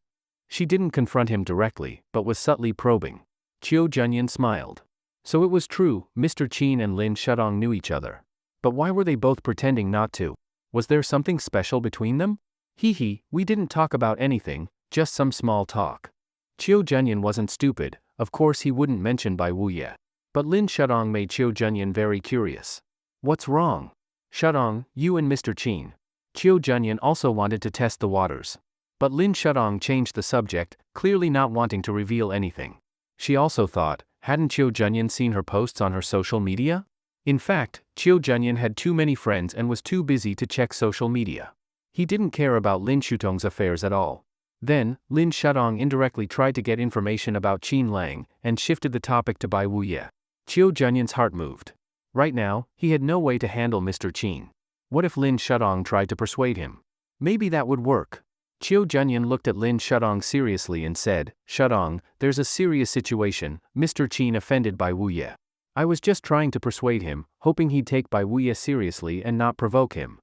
She didn't confront him directly, but was subtly probing. Chiu Junyan smiled. So it was true, Mr. Qin and Lin Shudong knew each other. But why were they both pretending not to? Was there something special between them? Hee, we didn't talk about anything, just some small talk. Chiu Junyan wasn't stupid, of course he wouldn't mention Bai Wuye. But Lin Shudong made Chiu Junyan very curious. What's wrong? Shudong, you and Mr. Qin. Chiu Junyan also wanted to test the waters. But Lin Shudong changed the subject, clearly not wanting to reveal anything. She also thought, hadn't Chiu Junyan seen her posts on her social media? In fact, Chiu Junyan had too many friends and was too busy to check social media. He didn't care about Lin Shudong's affairs at all. Then, Lin Shudong indirectly tried to get information about Qin Lang and shifted the topic to Bai Wuye. Chiu Junyan's heart moved. Right now, he had no way to handle Mr. Qin. What if Lin Shudong tried to persuade him? Maybe that would work. Chiu Junyan looked at Lin Shudong seriously and said, Shudong, there's a serious situation, Mr. Qin offended Bai Wuye. I was just trying to persuade him, hoping he'd take Bai Wuye seriously and not provoke him.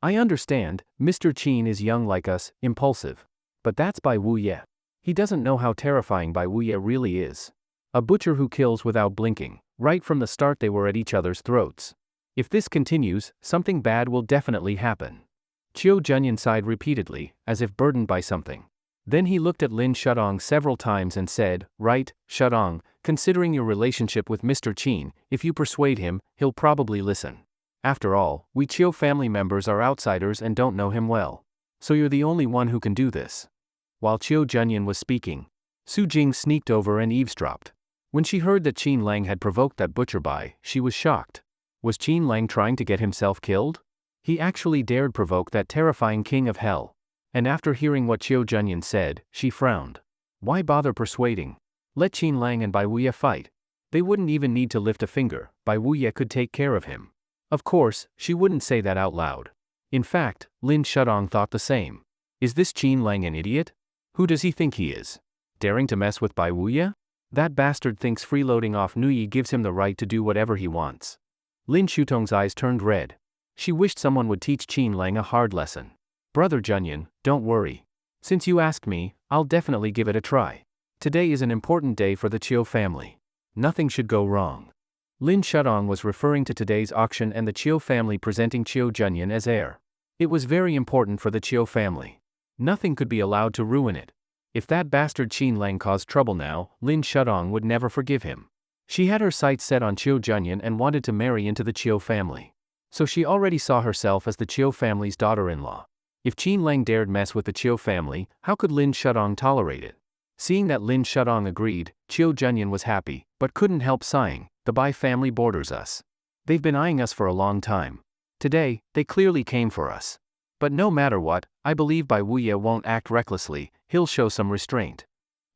I understand, Mr. Qin is young like us, impulsive. But that's Bai Wuye. He doesn't know how terrifying Bai Wuye really is. A butcher who kills without blinking. Right from the start they were at each other's throats. If this continues, something bad will definitely happen. Chiu Junyan sighed repeatedly, as if burdened by something. Then he looked at Lin Shudong several times and said, Right, Shudong, considering your relationship with Mr. Qin, if you persuade him, he'll probably listen. After all, we Chiu family members are outsiders and don't know him well. So you're the only one who can do this. While Chiu Junyan was speaking, Su Jing sneaked over and eavesdropped. When she heard that Qin Lang had provoked that butcher Bai, she was shocked. Was Qin Lang trying to get himself killed? He actually dared provoke that terrifying king of hell. And after hearing what Chiu Junyan said, she frowned. Why bother persuading? Let Qin Lang and Bai Wuye fight. They wouldn't even need to lift a finger, Bai Wuye could take care of him. Of course, she wouldn't say that out loud. In fact, Lin Shudong thought the same. Is this Qin Lang an idiot? Who does he think he is? Daring to mess with Bai Wuye? That bastard thinks freeloading off Nuyi gives him the right to do whatever he wants. Lin Shudong's eyes turned red. She wished someone would teach Qin Lang a hard lesson. Brother Junyan, don't worry. Since you asked me, I'll definitely give it a try. Today is an important day for the Chiu family. Nothing should go wrong. Lin Shudong was referring to today's auction and the Chiu family presenting Chiu Junyan as heir. It was very important for the Chiu family. Nothing could be allowed to ruin it. If that bastard Qin Lang caused trouble now, Lin Shudong would never forgive him. She had her sights set on Chiu Junyan and wanted to marry into the Chiu family. So she already saw herself as the Chiu family's daughter-in-law. If Qin Lang dared mess with the Chiu family, how could Lin Shudong tolerate it? Seeing that Lin Shudong agreed, Chiu Junyan was happy, but couldn't help sighing. The Bai family borders us. They've been eyeing us for a long time. Today, they clearly came for us. But no matter what, I believe Bai Wuye won't act recklessly, he'll show some restraint.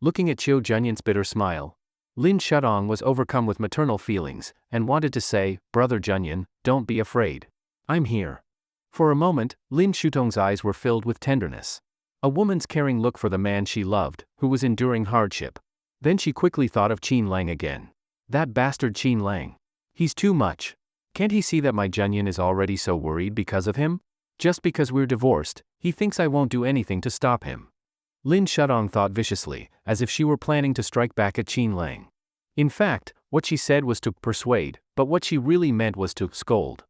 Looking at Chiu Junyan's bitter smile, Lin Shudong was overcome with maternal feelings, and wanted to say, "Brother Junyan, don't be afraid. I'm here." For a moment, Lin Shutong's eyes were filled with tenderness. A woman's caring look for the man she loved, who was enduring hardship. Then she quickly thought of Qin Lang again. That bastard Qin Lang. He's too much. Can't he see that my Junyan is already so worried because of him? Just because we're divorced, he thinks I won't do anything to stop him. Lin Shudong thought viciously, as if she were planning to strike back at Qin Lang. In fact, what she said was to persuade, but what she really meant was to scold.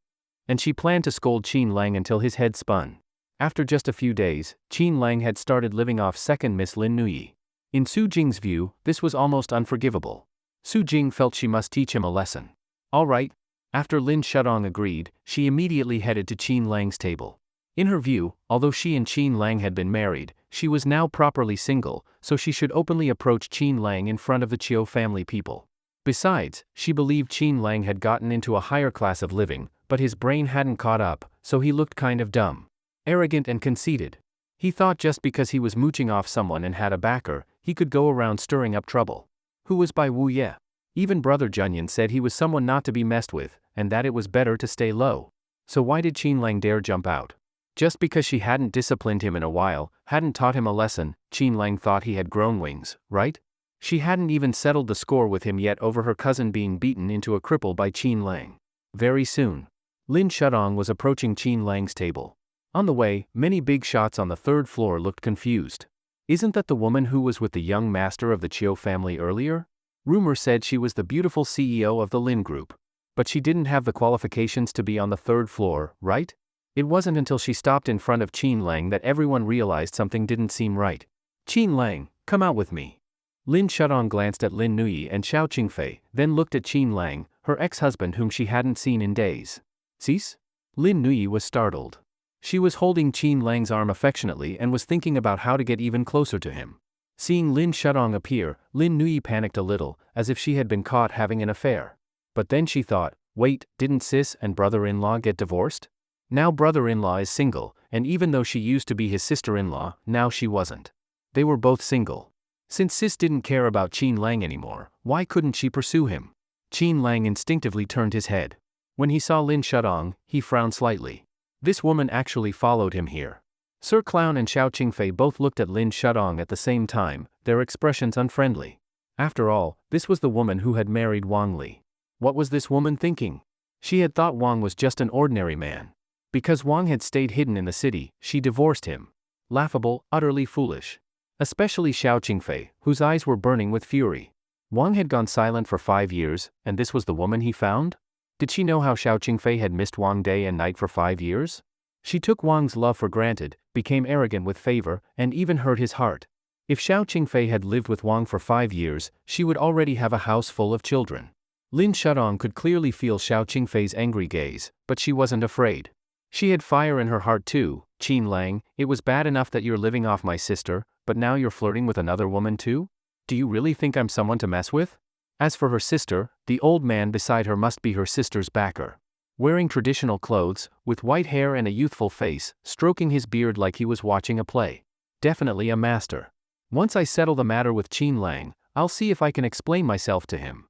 And she planned to scold Qin Lang until his head spun. After just a few days, Qin Lang had started living off second Miss Lin Nuyi. In Su Jing's view, this was almost unforgivable. Su Jing felt she must teach him a lesson. All right. After Lin Shudong agreed, she immediately headed to Qin Lang's table. In her view, although she and Qin Lang had been married, she was now properly single, so she should openly approach Qin Lang in front of the Chiu family people. Besides, she believed Qin Lang had gotten into a higher class of living, but his brain hadn't caught up, so he looked kind of dumb. Arrogant and conceited. He thought just because he was mooching off someone and had a backer, he could go around stirring up trouble. Who was Bai Wu Ye? Even Brother Junyan said he was someone not to be messed with, and that it was better to stay low. So why did Qin Lang dare jump out? Just because she hadn't disciplined him in a while, hadn't taught him a lesson, Qin Lang thought he had grown wings, right? She hadn't even settled the score with him yet over her cousin being beaten into a cripple by Qin Lang. Very soon, Lin Shudong was approaching Qin Lang's table. On the way, many big shots on the third floor looked confused. Isn't that the woman who was with the young master of the Chiu family earlier? Rumor said she was the beautiful CEO of the Lin Group. But she didn't have the qualifications to be on the third floor, right? It wasn't until she stopped in front of Qin Lang that everyone realized something didn't seem right. "Qin Lang, come out with me." Lin Shudong glanced at Lin Nuyi and Xiao Qingfei, then looked at Qin Lang, her ex-husband whom she hadn't seen in days. "Cease?" Lin Nuyi was startled. She was holding Qin Lang's arm affectionately and was thinking about how to get even closer to him. Seeing Lin Shudong appear, Lin Nuyi panicked a little, as if she had been caught having an affair. But then she thought, wait, didn't sis and brother-in-law get divorced? Now brother-in-law is single, and even though she used to be his sister-in-law, now she wasn't. They were both single. Since sis didn't care about Qin Lang anymore, why couldn't she pursue him? Qin Lang instinctively turned his head. When he saw Lin Shudong, he frowned slightly. This woman actually followed him here. Sir Clown and Xiao Qingfei both looked at Lin Shudong at the same time, their expressions unfriendly. After all, this was the woman who had married Wang Li. What was this woman thinking? She had thought Wang was just an ordinary man. Because Wang had stayed hidden in the city, she divorced him. Laughable, utterly foolish. Especially Xiao Qingfei, whose eyes were burning with fury. Wang had gone silent for 5 years, and this was the woman he found? Did she know how Xiao Qingfei had missed Wang day and night for 5 years? She took Wang's love for granted, became arrogant with favor, and even hurt his heart. If Xiao Qingfei had lived with Wang for 5 years, she would already have a house full of children. Lin Shudong could clearly feel Xiao Qingfei's angry gaze, but she wasn't afraid. She had fire in her heart too. "Qin Lang, it was bad enough that you're living off my sister, but now you're flirting with another woman too? Do you really think I'm someone to mess with?" As for her sister, the old man beside her must be her sister's backer. Wearing traditional clothes, with white hair and a youthful face, stroking his beard like he was watching a play. Definitely a master. Once I settle the matter with Qin Lang, I'll see if I can explain myself to him.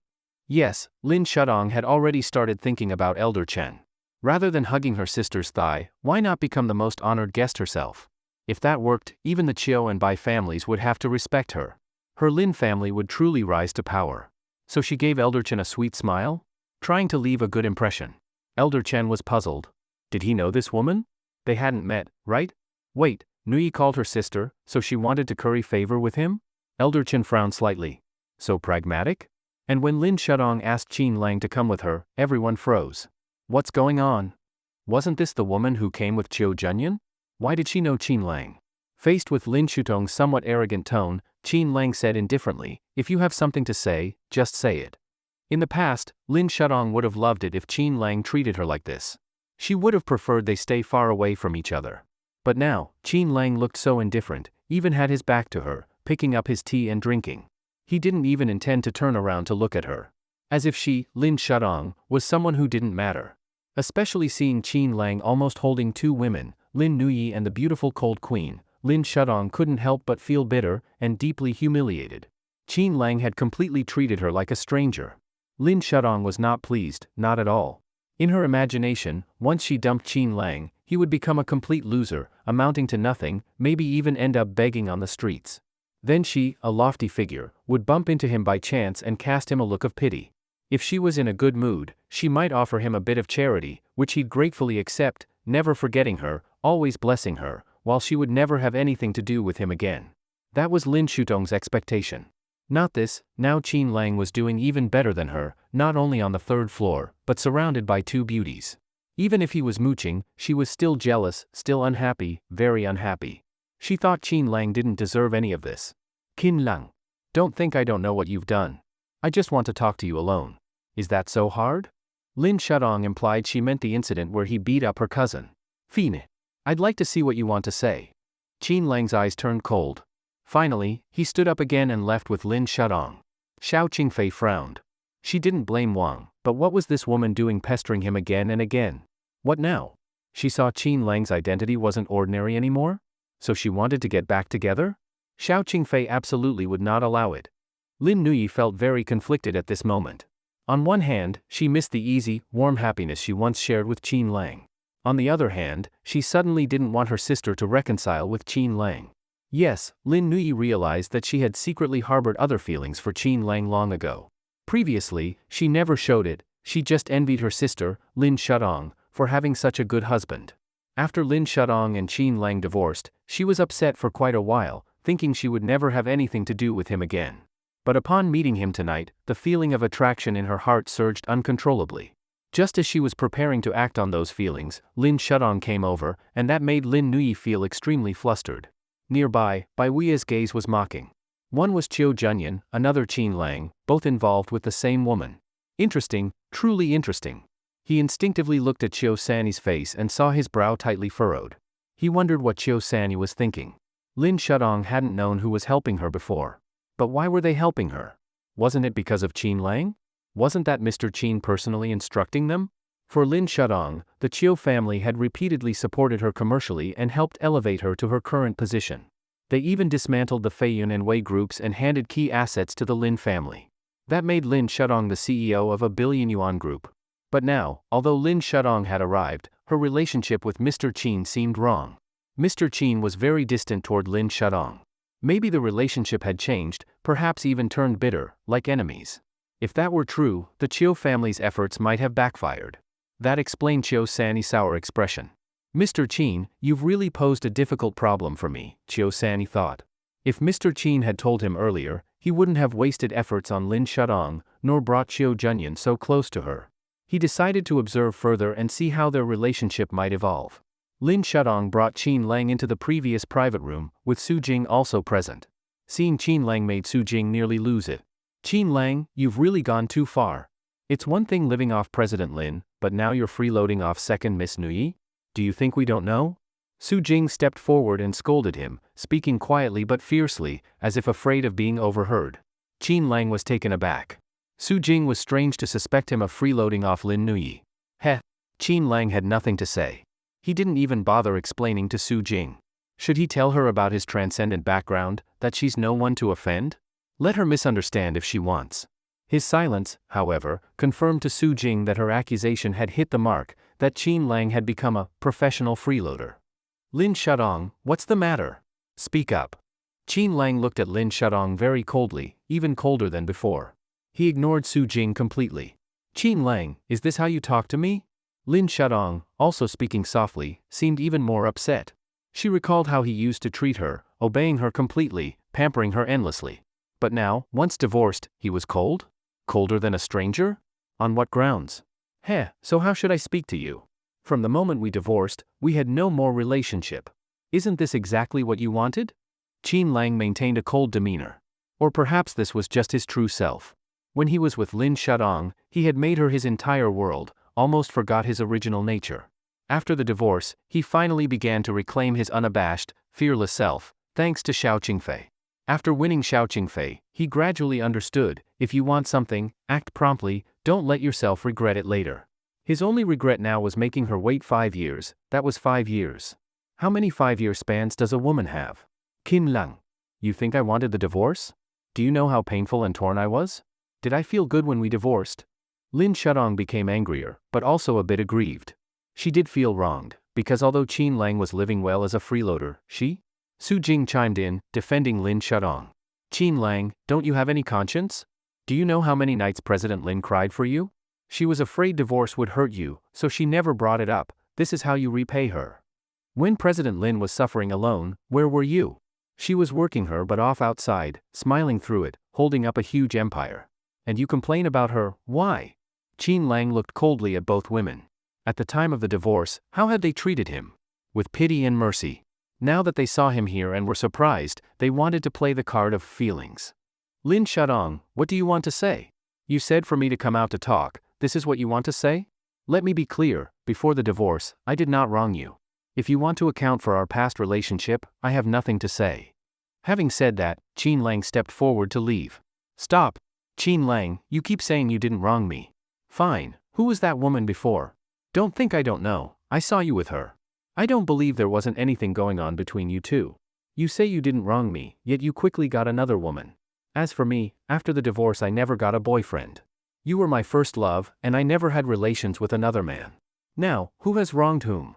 Yes, Lin Shudong had already started thinking about Elder Chen. Rather than hugging her sister's thigh, why not become the most honored guest herself? If that worked, even the Chiu and Bai families would have to respect her. Her Lin family would truly rise to power. So she gave Elder Chen a sweet smile? Trying to leave a good impression. Elder Chen was puzzled. Did he know this woman? They hadn't met, right? Wait, Nui called her sister, so she wanted to curry favor with him? Elder Chen frowned slightly. So pragmatic? And when Lin Shudong asked Qin Lang to come with her, everyone froze. What's going on? Wasn't this the woman who came with Chiu Junyan? Why did she know Qin Lang? Faced with Lin Shudong's somewhat arrogant tone, Qin Lang said indifferently, if you have something to say, just say it. In the past, Lin Shudong would have loved it if Qin Lang treated her like this. She would have preferred they stay far away from each other. But now, Qin Lang looked so indifferent, even had his back to her, picking up his tea and drinking. He didn't even intend to turn around to look at her. As if she, Lin Shudong, was someone who didn't matter. Especially seeing Qin Lang almost holding 2 women, Lin Nuyi and the beautiful cold queen, Lin Shudong couldn't help but feel bitter and deeply humiliated. Qin Lang had completely treated her like a stranger. Lin Shudong was not pleased, not at all. In her imagination, once she dumped Qin Lang, he would become a complete loser, amounting to nothing, maybe even end up begging on the streets. Then she, a lofty figure, would bump into him by chance and cast him a look of pity. If she was in a good mood, she might offer him a bit of charity, which he'd gratefully accept, never forgetting her, always blessing her, while she would never have anything to do with him again. That was Lin Shudong's expectation. Not this. Now Qin Lang was doing even better than her, not only on the third floor, but surrounded by two beauties. Even if he was mooching, she was still jealous, still unhappy, very unhappy. She thought Qin Lang didn't deserve any of this. Qin Lang. Don't think I don't know what you've done. I just want to talk to you alone. Is that so hard? Lin Shudong implied she meant the incident where he beat up her cousin. Fine. I'd like to see what you want to say. Qin Lang's eyes turned cold. Finally, he stood up again and left with Lin Shudong. Xiao Qingfei frowned. She didn't blame Wang, but what was this woman doing pestering him again and again? What now? She saw Qin Lang's identity wasn't ordinary anymore? So she wanted to get back together? Xiao Qingfei absolutely would not allow it. Lin Nuyi felt very conflicted at this moment. On one hand, she missed the easy, warm happiness she once shared with Qin Lang. On the other hand, she suddenly didn't want her sister to reconcile with Qin Lang. Yes, Lin Nuyi realized that she had secretly harbored other feelings for Qin Lang long ago. Previously, she never showed it, she just envied her sister, Lin Shudong, for having such a good husband. After Lin Shudong and Qin Lang divorced, she was upset for quite a while, thinking she would never have anything to do with him again. But upon meeting him tonight, the feeling of attraction in her heart surged uncontrollably. Just as she was preparing to act on those feelings, Lin Shudong came over, and that made Lin Nuyi feel extremely flustered. Nearby, Bai Wei's gaze was mocking. One was Chiu Junyan, another Qin Lang, both involved with the same woman. Interesting, truly interesting. He instinctively looked at Chiu Sanyi's face and saw his brow tightly furrowed. He wondered what Chiu Sanyi was thinking. Lin Shudong hadn't known who was helping her before. But why were they helping her? Wasn't it because of Qin Lang? Wasn't that Mr. Qin personally instructing them? For Lin Shudong, the Chiu family had repeatedly supported her commercially and helped elevate her to her current position. They even dismantled the Feiyun and Wei groups and handed key assets to the Lin family. That made Lin Shudong the CEO of a billion-yuan group. But now, although Lin Shudong had arrived, her relationship with Mr. Qin seemed wrong. Mr. Qin was very distant toward Lin Shudong. Maybe the relationship had changed, perhaps even turned bitter, like enemies. If that were true, the Chiu family's efforts might have backfired. That explained Chiu Sanyi's sour expression. Mr. Qin, you've really posed a difficult problem for me, Chiu Sanyi thought. If Mr. Qin had told him earlier, he wouldn't have wasted efforts on Lin Shudong, nor brought Chiu Junyan so close to her. He decided to observe further and see how their relationship might evolve. Lin Shudong brought Qin Lang into the previous private room, with Su Jing also present. Seeing Qin Lang made Su Jing nearly lose it. Qin Lang, you've really gone too far. It's one thing living off President Lin, but now you're freeloading off second Miss Nuyi? Do you think we don't know? Su Jing stepped forward and scolded him, speaking quietly but fiercely, as if afraid of being overheard. Qin Lang was taken aback. Su Jing was strange to suspect him of freeloading off Lin Nuyi. Heh. Qin Lang had nothing to say. He didn't even bother explaining to Su Jing. Should he tell her about his transcendent background, that she's no one to offend? Let her misunderstand if she wants. His silence, however, confirmed to Su Jing that her accusation had hit the mark, that Qin Lang had become a professional freeloader. Lin Shudong, what's the matter? Speak up. Qin Lang looked at Lin Shudong very coldly, even colder than before. He ignored Su Jing completely. Qin Lang, is this how you talk to me? Lin Shudong, also speaking softly, seemed even more upset. She recalled how he used to treat her, obeying her completely, pampering her endlessly. But now, once divorced, he was cold? Colder than a stranger? On what grounds? Heh, so how should I speak to you? From the moment we divorced, we had no more relationship. Isn't this exactly what you wanted? Qin Lang maintained a cold demeanor. Or perhaps this was just his true self. When he was with Lin Shudong, he had made her his entire world, almost forgot his original nature. After the divorce, he finally began to reclaim his unabashed, fearless self, thanks to Xiao Qingfei. After winning Xiao Qingfei, he gradually understood, if you want something, act promptly, don't let yourself regret it later. His only regret now was making her wait 5 years, that was 5 years. How many 5-year spans does a woman have? Qin Lang. You think I wanted the divorce? Do you know how painful and torn I was? Did I feel good when we divorced? Lin Shudong became angrier, but also a bit aggrieved. She did feel wronged, because although Qin Lang was living well as a freeloader, Su Jing chimed in, defending Lin Shudong. Qin Lang, don't you have any conscience? Do you know how many nights President Lin cried for you? She was afraid divorce would hurt you, so she never brought it up. This is how you repay her. When President Lin was suffering alone, where were you? She was working her butt off outside, smiling through it, holding up a huge empire. And you complain about her, why? Qin Lang looked coldly at both women. At the time of the divorce, how had they treated him? With pity and mercy. Now that they saw him here and were surprised, they wanted to play the card of feelings. Lin Shudong, what do you want to say? You said for me to come out to talk, this is what you want to say? Let me be clear, before the divorce, I did not wrong you. If you want to account for our past relationship, I have nothing to say. Having said that, Qin Lang stepped forward to leave. Stop. Qin Lang, you keep saying you didn't wrong me. Fine, who was that woman before? Don't think I don't know, I saw you with her. I don't believe there wasn't anything going on between you two. You say you didn't wrong me, yet you quickly got another woman. As for me, after the divorce I never got a boyfriend. You were my first love, and I never had relations with another man. Now, who has wronged whom?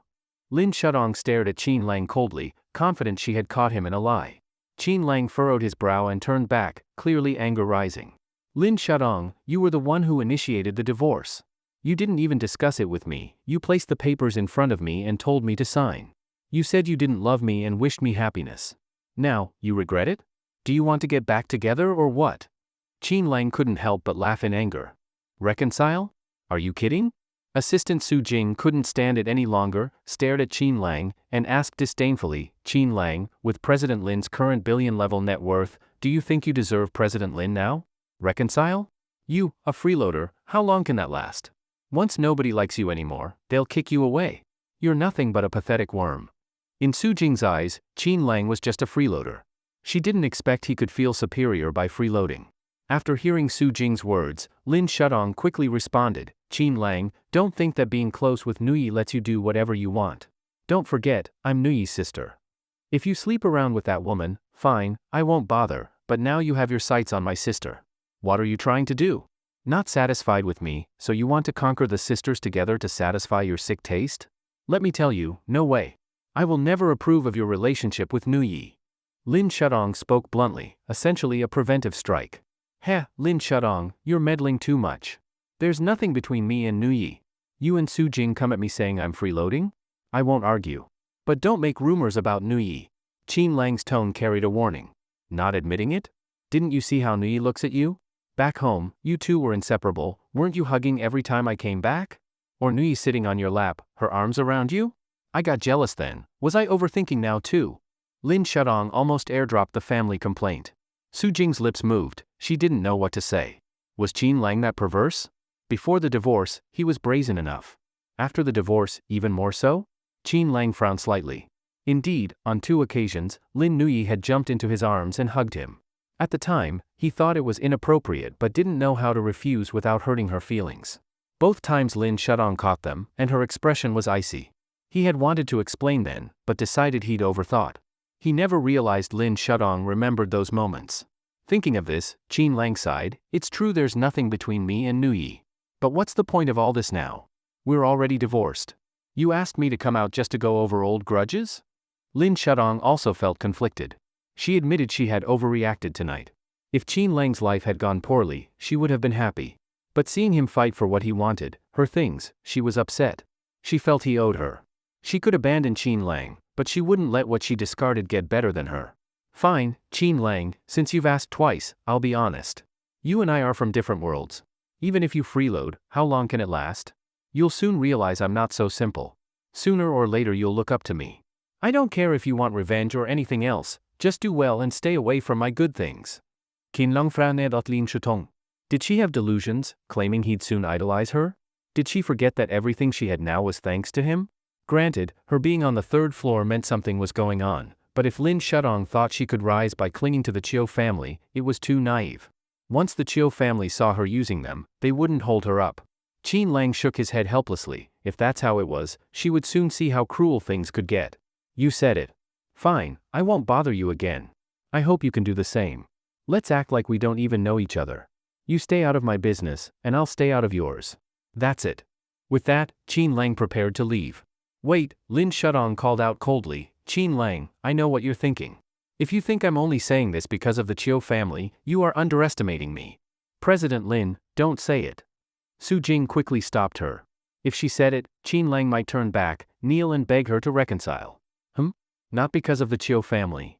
Lin Shudong stared at Qin Lang coldly, confident she had caught him in a lie. Qin Lang furrowed his brow and turned back, clearly anger rising. Lin Shudong, you were the one who initiated the divorce. You didn't even discuss it with me, you placed the papers in front of me and told me to sign. You said you didn't love me and wished me happiness. Now, you regret it? Do you want to get back together or what? Qin Lang couldn't help but laugh in anger. Reconcile? Are you kidding? Assistant Su Jing couldn't stand it any longer, stared at Qin Lang, and asked disdainfully, Qin Lang, with President Lin's current billion-level net worth, do you think you deserve President Lin now? Reconcile? You, a freeloader, how long can that last? Once nobody likes you anymore, they'll kick you away. You're nothing but a pathetic worm. In Su Jing's eyes, Qin Lang was just a freeloader. She didn't expect he could feel superior by freeloading. After hearing Su Jing's words, Lin Shudong quickly responded, Qin Lang, don't think that being close with Nuyi lets you do whatever you want. Don't forget, I'm Nuyi's sister. If you sleep around with that woman, fine, I won't bother, but now you have your sights on my sister. What are you trying to do? Not satisfied with me, so you want to conquer the sisters together to satisfy your sick taste? Let me tell you, no way. I will never approve of your relationship with Nuyi. Lin Shudong spoke bluntly, essentially a preventive strike. Heh, Lin Shudong, you're meddling too much. There's nothing between me and Nuyi. You and Su Jing come at me saying I'm freeloading? I won't argue. But don't make rumors about Nuyi. Qin Lang's tone carried a warning. Not admitting it? Didn't you see how Nuyi looks at you? Back home, you two were inseparable, weren't you hugging every time I came back? Or Nuyi sitting on your lap, her arms around you? I got jealous then, was I overthinking now too? Lin Shudong almost airdropped the family complaint. Su Jing's lips moved, she didn't know what to say. Was Qin Lang that perverse? Before the divorce, he was brazen enough. After the divorce, even more so? Qin Lang frowned slightly. Indeed, on 2 occasions, Lin Nuyi had jumped into his arms and hugged him. At the time, he thought it was inappropriate but didn't know how to refuse without hurting her feelings. Both times Lin Shudong caught them, and her expression was icy. He had wanted to explain then, but decided he'd overthought. He never realized Lin Shudong remembered those moments. Thinking of this, Qin Lang sighed, it's true there's nothing between me and Nuyi. But what's the point of all this now? We're already divorced. You asked me to come out just to go over old grudges? Lin Shudong also felt conflicted. She admitted she had overreacted tonight. If Qin Lang's life had gone poorly, she would have been happy. But seeing him fight for what he wanted, her things, she was upset. She felt he owed her. She could abandon Qin Lang, but she wouldn't let what she discarded get better than her. Fine, Qin Lang, since you've asked twice, I'll be honest. You and I are from different worlds. Even if you freeload, how long can it last? You'll soon realize I'm not so simple. Sooner or later you'll look up to me. I don't care if you want revenge or anything else, just do well and stay away from my good things. Qin Lang frowned at Lin Shudong. Did she have delusions, claiming he'd soon idolize her? Did she forget that everything she had now was thanks to him? Granted, her being on the 3rd floor meant something was going on, but if Lin Shudong thought she could rise by clinging to the Chiu family, it was too naive. Once the Chiu family saw her using them, they wouldn't hold her up. Qin Lang shook his head helplessly. If that's how it was, she would soon see how cruel things could get. You said it. Fine, I won't bother you again. I hope you can do the same. Let's act like we don't even know each other. You stay out of my business, and I'll stay out of yours. That's it. With that, Qin Lang prepared to leave. Wait, Lin Shudong called out coldly, Qin Lang, I know what you're thinking. If you think I'm only saying this because of the Chiu family, you are underestimating me. President Lin, don't say it. Su Jing quickly stopped her. If she said it, Qin Lang might turn back, kneel and beg her to reconcile. Not because of the Chiu family.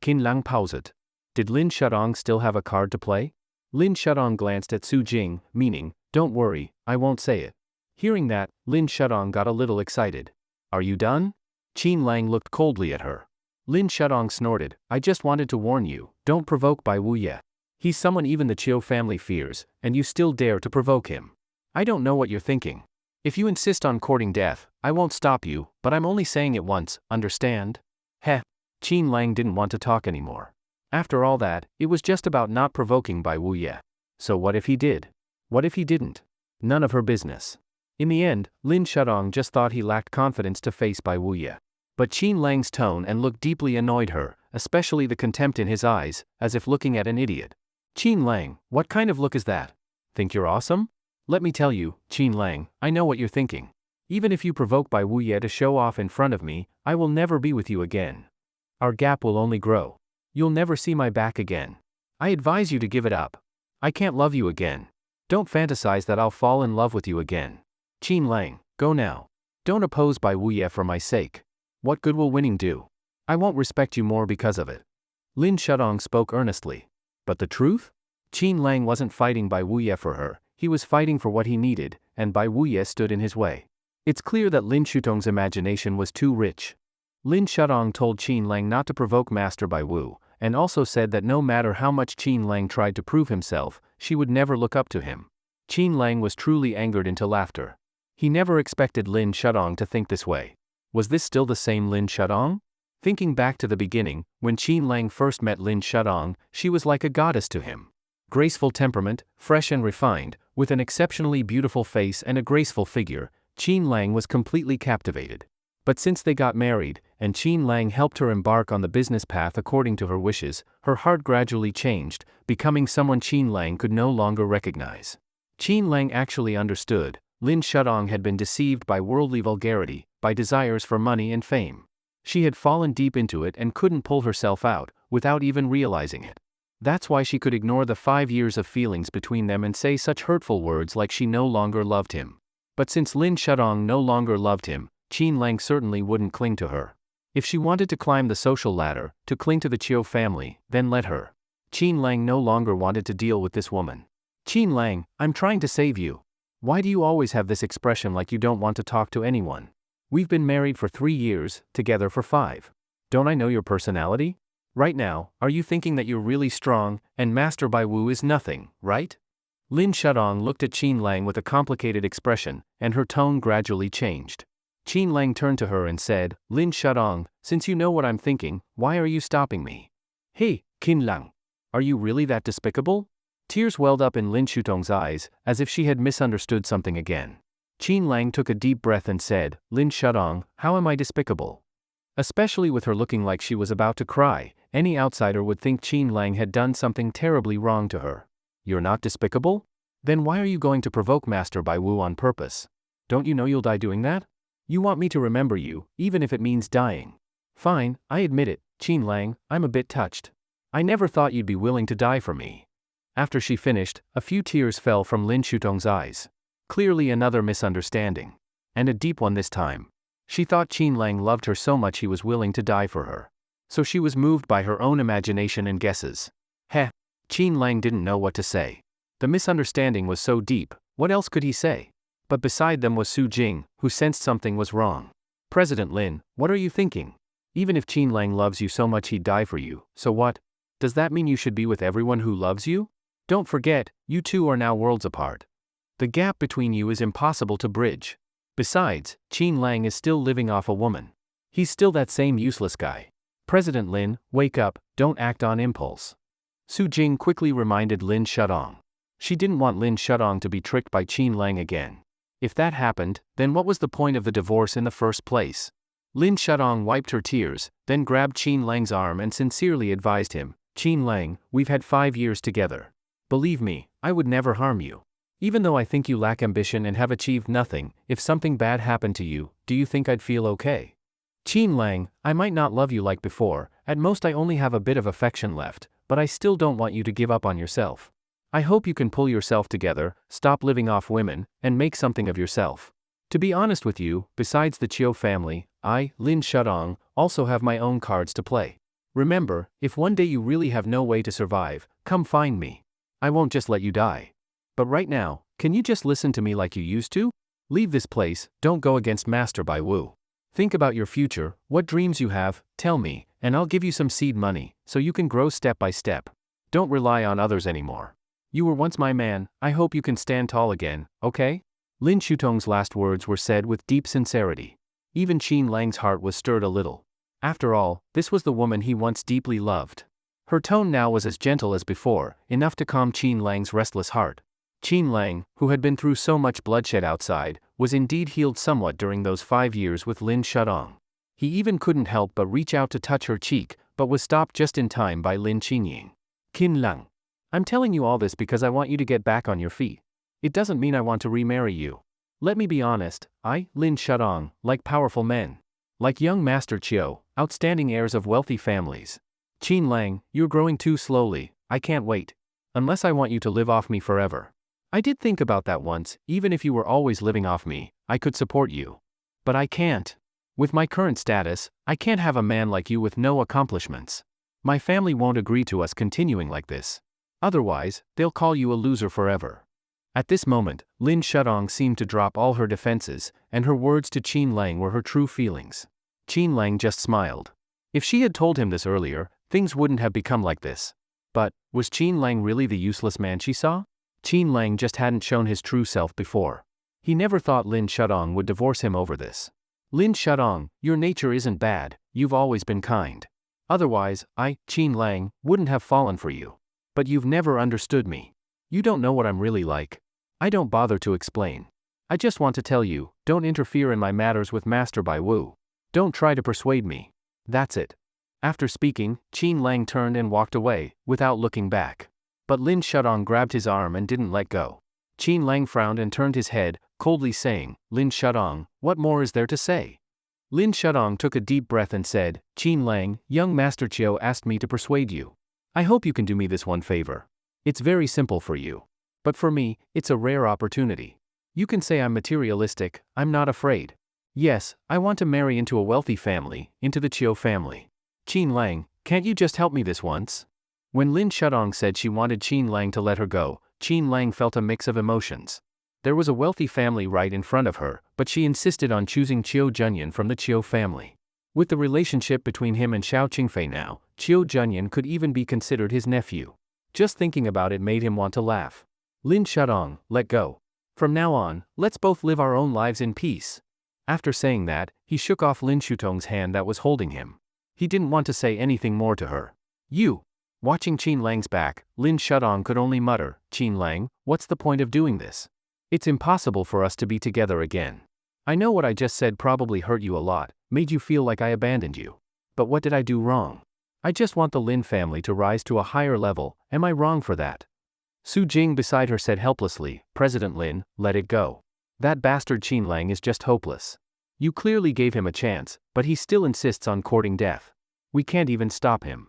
Qin Lang paused. Did Lin Shudong still have a card to play? Lin Shudong glanced at Su Jing, meaning, don't worry, I won't say it. Hearing that, Lin Shudong got a little excited. Are you done? Qin Lang looked coldly at her. Lin Shudong snorted, I just wanted to warn you, don't provoke Bai Wuye. He's someone even the Chiu family fears, and you still dare to provoke him. I don't know what you're thinking. If you insist on courting death, I won't stop you, but I'm only saying it once, understand? Heh. Qin Lang didn't want to talk anymore. After all that, it was just about not provoking Bai Wuye. So what if he did? What if he didn't? None of her business. In the end, Lin Shudong just thought he lacked confidence to face Bai Wuye. But Qin Lang's tone and look deeply annoyed her, especially the contempt in his eyes, as if looking at an idiot. Qin Lang, what kind of look is that? Think you're awesome? Let me tell you, Qin Lang, I know what you're thinking. Even if you provoke Bai Wuye to show off in front of me, I will never be with you again. Our gap will only grow. You'll never see my back again. I advise you to give it up. I can't love you again. Don't fantasize that I'll fall in love with you again. Qin Lang, go now. Don't oppose Bai Wuye for my sake. What good will winning do? I won't respect you more because of it. Lin Shudong spoke earnestly. But the truth? Qin Lang wasn't fighting Bai Wuye for her, he was fighting for what he needed, and Bai Wuye stood in his way. It's clear that Lin Shudong's imagination was too rich. Lin Shudong told Qin Lang not to provoke Master Bai Wu, and also said that no matter how much Qin Lang tried to prove himself, she would never look up to him. Qin Lang was truly angered into laughter. He never expected Lin Shudong to think this way. Was this still the same Lin Shudong? Thinking back to the beginning, when Qin Lang first met Lin Shudong, she was like a goddess to him. Graceful temperament, fresh and refined, with an exceptionally beautiful face and a graceful figure, Qin Lang was completely captivated. But since they got married, and Qin Lang helped her embark on the business path according to her wishes, her heart gradually changed, becoming someone Qin Lang could no longer recognize. Qin Lang actually understood, Lin Shudong had been deceived by worldly vulgarity, by desires for money and fame. She had fallen deep into it and couldn't pull herself out, without even realizing it. That's why she could ignore the 5 years of feelings between them and say such hurtful words like she no longer loved him. But since Lin Shudong no longer loved him, Qin Lang certainly wouldn't cling to her. If she wanted to climb the social ladder, to cling to the Chiu family, then let her. Qin Lang no longer wanted to deal with this woman. Qin Lang, I'm trying to save you. Why do you always have this expression like you don't want to talk to anyone? We've been married for 3 years, together for 5. Don't I know your personality? Right now, are you thinking that you're really strong, and Master Bai Wu is nothing, right? Lin Shudong looked at Qin Lang with a complicated expression, and her tone gradually changed. Qin Lang turned to her and said, Lin Shudong, since you know what I'm thinking, why are you stopping me? Hey, Qin Lang. Are you really that despicable? Tears welled up in Lin Shudong's eyes, as if she had misunderstood something again. Qin Lang took a deep breath and said, Lin Shudong, how am I despicable? Especially with her looking like she was about to cry, any outsider would think Qin Lang had done something terribly wrong to her. You're not despicable? Then why are you going to provoke Master Bai Wu on purpose? Don't you know you'll die doing that? You want me to remember you, even if it means dying. Fine, I admit it, Qin Lang, I'm a bit touched. I never thought you'd be willing to die for me. After she finished, a few tears fell from Lin Shudong's eyes. Clearly another misunderstanding. And a deep one this time. She thought Qin Lang loved her so much he was willing to die for her. So she was moved by her own imagination and guesses. Heh. Qin Lang didn't know what to say. The misunderstanding was so deep, what else could he say? But beside them was Su Jing, who sensed something was wrong. President Lin, what are you thinking? Even if Qin Lang loves you so much he'd die for you, so what? Does that mean you should be with everyone who loves you? Don't forget, you two are now worlds apart. The gap between you is impossible to bridge. Besides, Qin Lang is still living off a woman. He's still that same useless guy. President Lin, wake up, don't act on impulse. Su Jing quickly reminded Lin Shudong. She didn't want Lin Shudong to be tricked by Qin Lang again. If that happened, then what was the point of the divorce in the first place? Lin Shudong wiped her tears, then grabbed Qin Lang's arm and sincerely advised him, Qin Lang, we've had 5 years together. Believe me, I would never harm you. Even though I think you lack ambition and have achieved nothing, if something bad happened to you, do you think I'd feel okay? Qin Lang, I might not love you like before, at most I only have a bit of affection left, but I still don't want you to give up on yourself. I hope you can pull yourself together, stop living off women, and make something of yourself. To be honest with you, besides the Chiu family, I, Lin Shudong, also have my own cards to play. Remember, if one day you really have no way to survive, come find me. I won't just let you die. But right now, can you just listen to me like you used to? Leave this place, don't go against Master Bai Wu. Think about your future, what dreams you have, tell me, and I'll give you some seed money, so you can grow step by step. Don't rely on others anymore. You were once my man, I hope you can stand tall again, okay? Lin Shutong's last words were said with deep sincerity. Even Qin Lang's heart was stirred a little. After all, this was the woman he once deeply loved. Her tone now was as gentle as before, enough to calm Qin Lang's restless heart. Qin Lang, who had been through so much bloodshed outside, was indeed healed somewhat during those 5 years with Lin Shudong. He even couldn't help but reach out to touch her cheek, but was stopped just in time by Lin Qinying. Qin Lang. I'm telling you all this because I want you to get back on your feet. It doesn't mean I want to remarry you. Let me be honest, I, Lin Shudong, like powerful men. Like young Master Chiu, outstanding heirs of wealthy families. Qin Lang, you're growing too slowly, I can't wait. Unless I want you to live off me forever. I did think about that once, even if you were always living off me, I could support you. But I can't. With my current status, I can't have a man like you with no accomplishments. My family won't agree to us continuing like this. Otherwise, they'll call you a loser forever. At this moment, Lin Shudong seemed to drop all her defenses, and her words to Qin Lang were her true feelings. Qin Lang just smiled. If she had told him this earlier, things wouldn't have become like this. But, was Qin Lang really the useless man she saw? Qin Lang just hadn't shown his true self before. He never thought Lin Shudong would divorce him over this. Lin Shudong, your nature isn't bad, you've always been kind. Otherwise, I, Qin Lang, wouldn't have fallen for you. But you've never understood me. You don't know what I'm really like. I don't bother to explain. I just want to tell you, don't interfere in my matters with Master Bai Wu. Don't try to persuade me. That's it. After speaking, Qin Lang turned and walked away, without looking back. But Lin Shudong grabbed his arm and didn't let go. Qin Lang frowned and turned his head, coldly saying, Lin Shudong, what more is there to say? Lin Shudong took a deep breath and said, Qin Lang, young Master Chiu asked me to persuade you. I hope you can do me this one favor. It's very simple for you. But for me, it's a rare opportunity. You can say I'm materialistic, I'm not afraid. Yes, I want to marry into a wealthy family, into the Chiu family. Qin Lang, can't you just help me this once? When Lin Shudong said she wanted Qin Lang to let her go, Qin Lang felt a mix of emotions. There was a wealthy family right in front of her, but she insisted on choosing Chiu Junyan from the Chiu family. With the relationship between him and Xiao Qingfei now, Chiu Junyan could even be considered his nephew. Just thinking about it made him want to laugh. Lin Shudong, let go. From now on, let's both live our own lives in peace. After saying that, he shook off Lin Shutong's hand that was holding him. He didn't want to say anything more to her. You. Watching Qin Lang's back, Lin Shudong could only mutter, Qin Lang, what's the point of doing this? It's impossible for us to be together again. I know what I just said probably hurt you a lot, made you feel like I abandoned you. But what did I do wrong? I just want the Lin family to rise to a higher level, am I wrong for that? Su Jing beside her said helplessly, President Lin, let it go. That bastard Qin Lang is just hopeless. You clearly gave him a chance, but he still insists on courting death. We can't even stop him.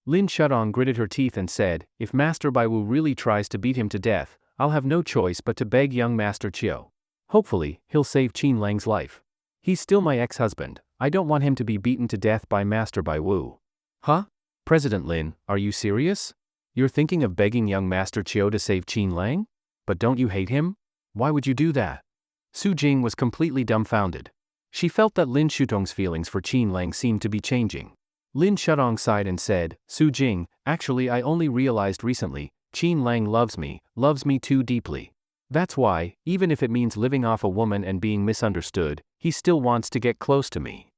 Lin Shudong gritted her teeth and said, if Master Bai Wu really tries to beat him to death, I'll have no choice but to beg young Master Chiu. Hopefully, he'll save Qin Lang's life. He's still my ex-husband, I don't want him to be beaten to death by Master Bai Wu. Huh? President Lin, are you serious? You're thinking of begging young Master Chiu to save Qin Lang? But don't you hate him? Why would you do that? Su Jing was completely dumbfounded. She felt that Lin Shutong's feelings for Qin Lang seemed to be changing. Lin Shudong sighed and said, Su Jing, actually I only realized recently, Qin Lang loves me too deeply. That's why, even if it means living off a woman and being misunderstood, he still wants to get close to me.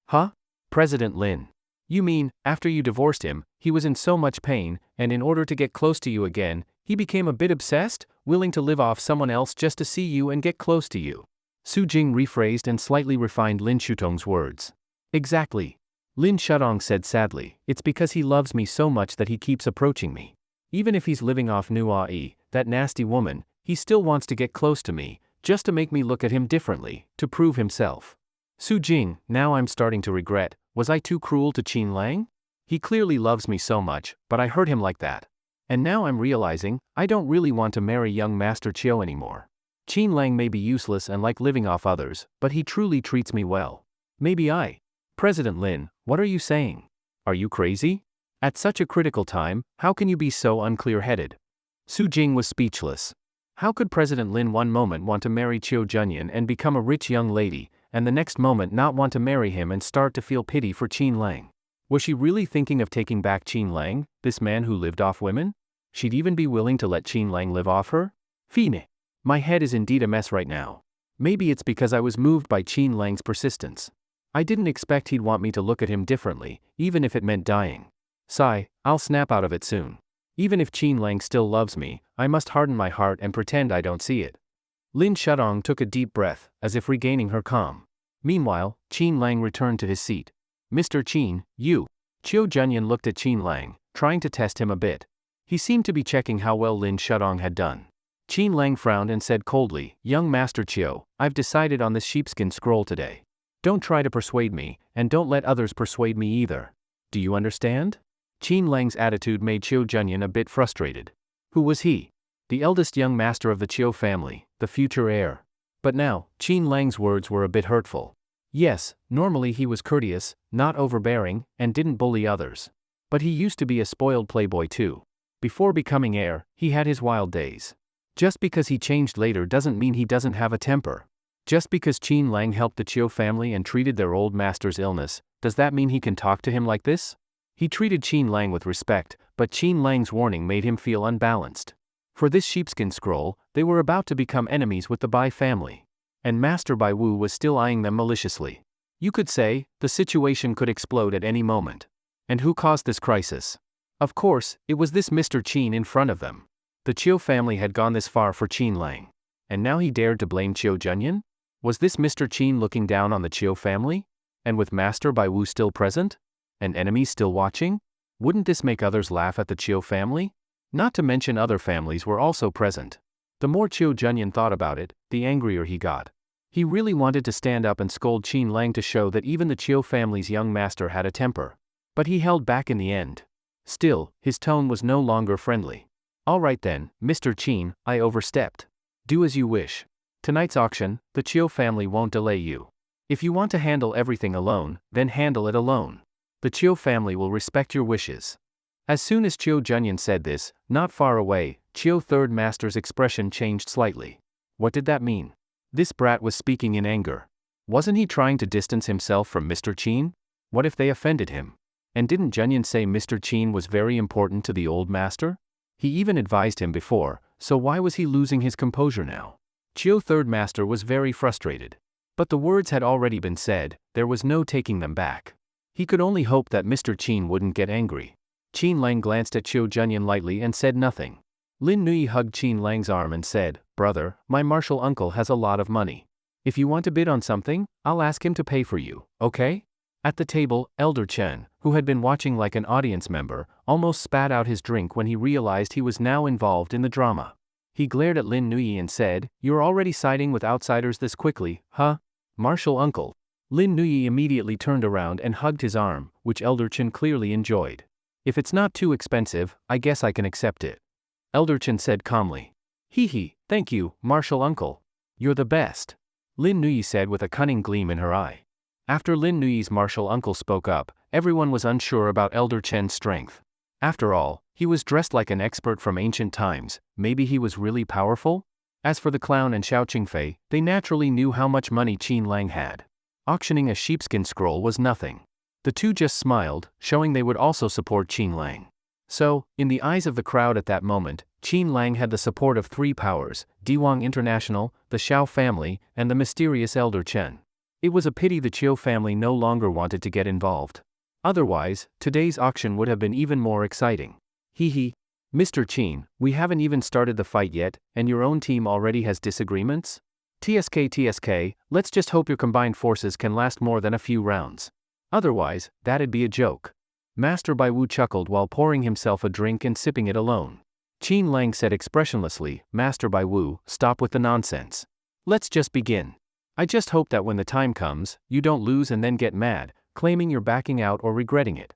Huh? President Lin. You mean, after you divorced him, he was in so much pain, and in order to get close to you again, he became a bit obsessed, willing to live off someone else just to see you and get close to you. Su Jing rephrased and slightly refined Lin Shutong's words. Exactly. Lin Shudong said sadly, it's because he loves me so much that he keeps approaching me. Even if he's living off Nua E, that nasty woman, he still wants to get close to me, just to make me look at him differently, to prove himself. Su Jing, now I'm starting to regret, was I too cruel to Qin Lang? He clearly loves me so much, but I hurt him like that. And now I'm realizing, I don't really want to marry young Master Chiu anymore. Qin Lang may be useless and like living off others, but he truly treats me well. Maybe President Lin, what are you saying? Are you crazy? At such a critical time, how can you be so unclear-headed? Su Jing was speechless. How could President Lin one moment want to marry Chiu Junyan and become a rich young lady, and the next moment not want to marry him and start to feel pity for Qin Lang? Was she really thinking of taking back Qin Lang, this man who lived off women? She'd even be willing to let Qin Lang live off her? Fine. My head is indeed a mess right now. Maybe it's because I was moved by Qin Lang's persistence. I didn't expect he'd want me to look at him differently, even if it meant dying. Sigh, I'll snap out of it soon. Even if Qin Lang still loves me, I must harden my heart and pretend I don't see it. Lin Shudong took a deep breath, as if regaining her calm. Meanwhile, Qin Lang returned to his seat. Mr. Qin, you. Chiu Junyan looked at Qin Lang, trying to test him a bit. He seemed to be checking how well Lin Shudong had done. Qin Lang frowned and said coldly, Young Master Chiu, I've decided on this sheepskin scroll today. Don't try to persuade me, and don't let others persuade me either. Do you understand? Qin Lang's attitude made Chiu Junyan a bit frustrated. Who was he? The eldest young master of the Chiu family, the future heir. But now, Qin Lang's words were a bit hurtful. Yes, normally he was courteous, not overbearing, and didn't bully others. But he used to be a spoiled playboy too. Before becoming heir, he had his wild days. Just because he changed later doesn't mean he doesn't have a temper. Just because Qin Lang helped the Chiu family and treated their old master's illness, does that mean he can talk to him like this? He treated Qin Lang with respect, but Qin Lang's warning made him feel unbalanced. For this sheepskin scroll, they were about to become enemies with the Bai family. And Master Bai Wu was still eyeing them maliciously. You could say, the situation could explode at any moment. And who caused this crisis? Of course, it was this Mr. Qin in front of them. The Chiu family had gone this far for Qin Lang. And now he dared to blame Chiu Junyan? Was this Mr. Qin looking down on the Chiu family? And with Master Bai Wu still present? And enemies still watching? Wouldn't this make others laugh at the Chiu family? Not to mention other families were also present. The more Chiu Junyan thought about it, the angrier he got. He really wanted to stand up and scold Qin Lang to show that even the Chiu family's young master had a temper. But he held back in the end. Still, his tone was no longer friendly. All right then, Mr. Qin, I overstepped. Do as you wish. Tonight's auction, the Chiu family won't delay you. If you want to handle everything alone, then handle it alone. The Chiu family will respect your wishes. As soon as Chiu Junyan said this, not far away, Chiu Third Master's expression changed slightly. What did that mean? This brat was speaking in anger. Wasn't he trying to distance himself from Mr. Qin? What if they offended him? And didn't Junyan say Mr. Qin was very important to the old master? He even advised him before, so why was he losing his composure now? Chiu Third Master was very frustrated. But the words had already been said, there was no taking them back. He could only hope that Mr. Qin wouldn't get angry. Qin Lang glanced at Chiu Junyan lightly and said nothing. Lin Nui hugged Qin Lang's arm and said, Brother, my martial uncle has a lot of money. If you want to bid on something, I'll ask him to pay for you, okay? At the table, Elder Chen, who had been watching like an audience member, almost spat out his drink when he realized he was now involved in the drama. He glared at Lin Nui and said, You're already siding with outsiders this quickly, huh? Martial uncle. Lin Nui immediately turned around and hugged his arm, which Elder Chen clearly enjoyed. If it's not too expensive, I guess I can accept it. Elder Chen said calmly. Hee, thank you, Martial uncle. You're the best. Lin Nui said with a cunning gleam in her eye. After Lin Nui's martial uncle spoke up, everyone was unsure about Elder Chen's strength. After all, he was dressed like an expert from ancient times, maybe he was really powerful? As for the clown and Xiao Qingfei, they naturally knew how much money Qin Lang had. Auctioning a sheepskin scroll was nothing. The two just smiled, showing they would also support Qin Lang. So, in the eyes of the crowd at that moment, Qin Lang had the support of three powers, Diwang International, the Xiao family, and the mysterious Elder Chen. It was a pity the Chiu family no longer wanted to get involved. Otherwise, today's auction would have been even more exciting. Hee. Mr. Qin, we haven't even started the fight yet, and your own team already has disagreements? TSK, let's just hope your combined forces can last more than a few rounds. Otherwise, that'd be a joke. Master Bai Wu chuckled while pouring himself a drink and sipping it alone. Qin Lang said expressionlessly, Master Bai Wu, stop with the nonsense. Let's just begin. I just hope that when the time comes, you don't lose and then get mad, claiming you're backing out or regretting it.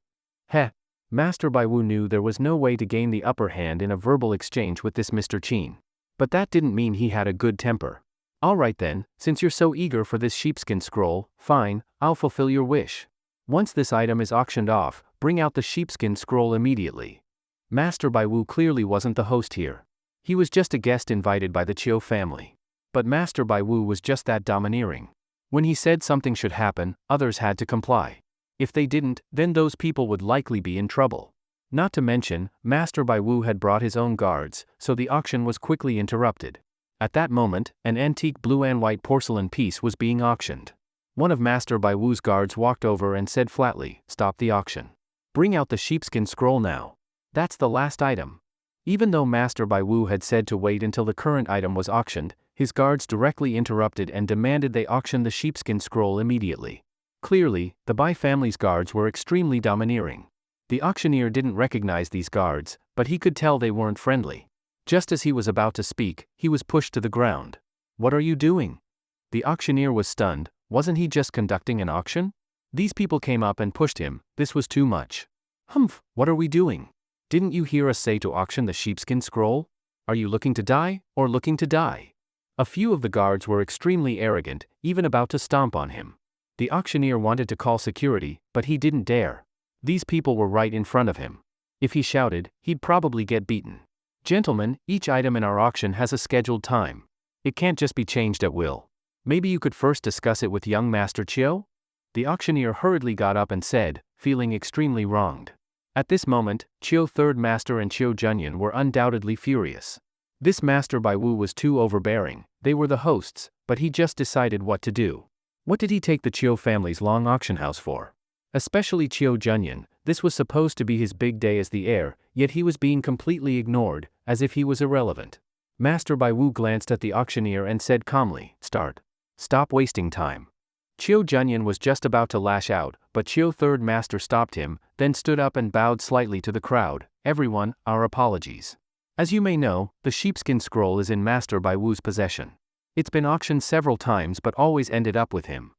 Heh. Master Bai Wu knew there was no way to gain the upper hand in a verbal exchange with this Mr. Qin. But that didn't mean he had a good temper. Alright then, since you're so eager for this sheepskin scroll, fine, I'll fulfill your wish. Once this item is auctioned off, bring out the sheepskin scroll immediately. Master Bai Wu clearly wasn't the host here. He was just a guest invited by the Chiu family. But Master Bai Wu was just that domineering. When he said something should happen, others had to comply. If they didn't, then those people would likely be in trouble. Not to mention, Master Bai Wu had brought his own guards, so the auction was quickly interrupted. At that moment, an antique blue and white porcelain piece was being auctioned. One of Master Bai Wu's guards walked over and said flatly, stop the auction. Bring out the sheepskin scroll now. That's the last item. Even though Master Bai Wu had said to wait until the current item was auctioned, his guards directly interrupted and demanded they auction the sheepskin scroll immediately. Clearly, the Bai family's guards were extremely domineering. The auctioneer didn't recognize these guards, but he could tell they weren't friendly. Just as he was about to speak, he was pushed to the ground. What are you doing? The auctioneer was stunned. Wasn't he just conducting an auction? These people came up and pushed him. This was too much. Humph, what are we doing? Didn't you hear us say to auction the sheepskin scroll? Are you looking to die, or looking to die? A few of the guards were extremely arrogant, even about to stomp on him. The auctioneer wanted to call security, but he didn't dare. These people were right in front of him. If he shouted, he'd probably get beaten. Gentlemen, each item in our auction has a scheduled time. It can't just be changed at will. Maybe you could first discuss it with young Master Chiu? The auctioneer hurriedly got up and said, feeling extremely wronged. At this moment, Chiu Third Master and Chiu Junyan were undoubtedly furious. This Master Bai Wu was too overbearing. They were the hosts, but he just decided what to do. What did he take the Chiu family's long auction house for? Especially Chiu Junyan, this was supposed to be his big day as the heir, yet he was being completely ignored, as if he was irrelevant. Master Bai Wu glanced at the auctioneer and said calmly, start. Stop wasting time. Chiu Junyan was just about to lash out, but Chiu Third Master stopped him, then stood up and bowed slightly to the crowd. Everyone, our apologies. As you may know, the sheepskin scroll is in Master Bai Wu's possession. It's been auctioned several times but always ended up with him.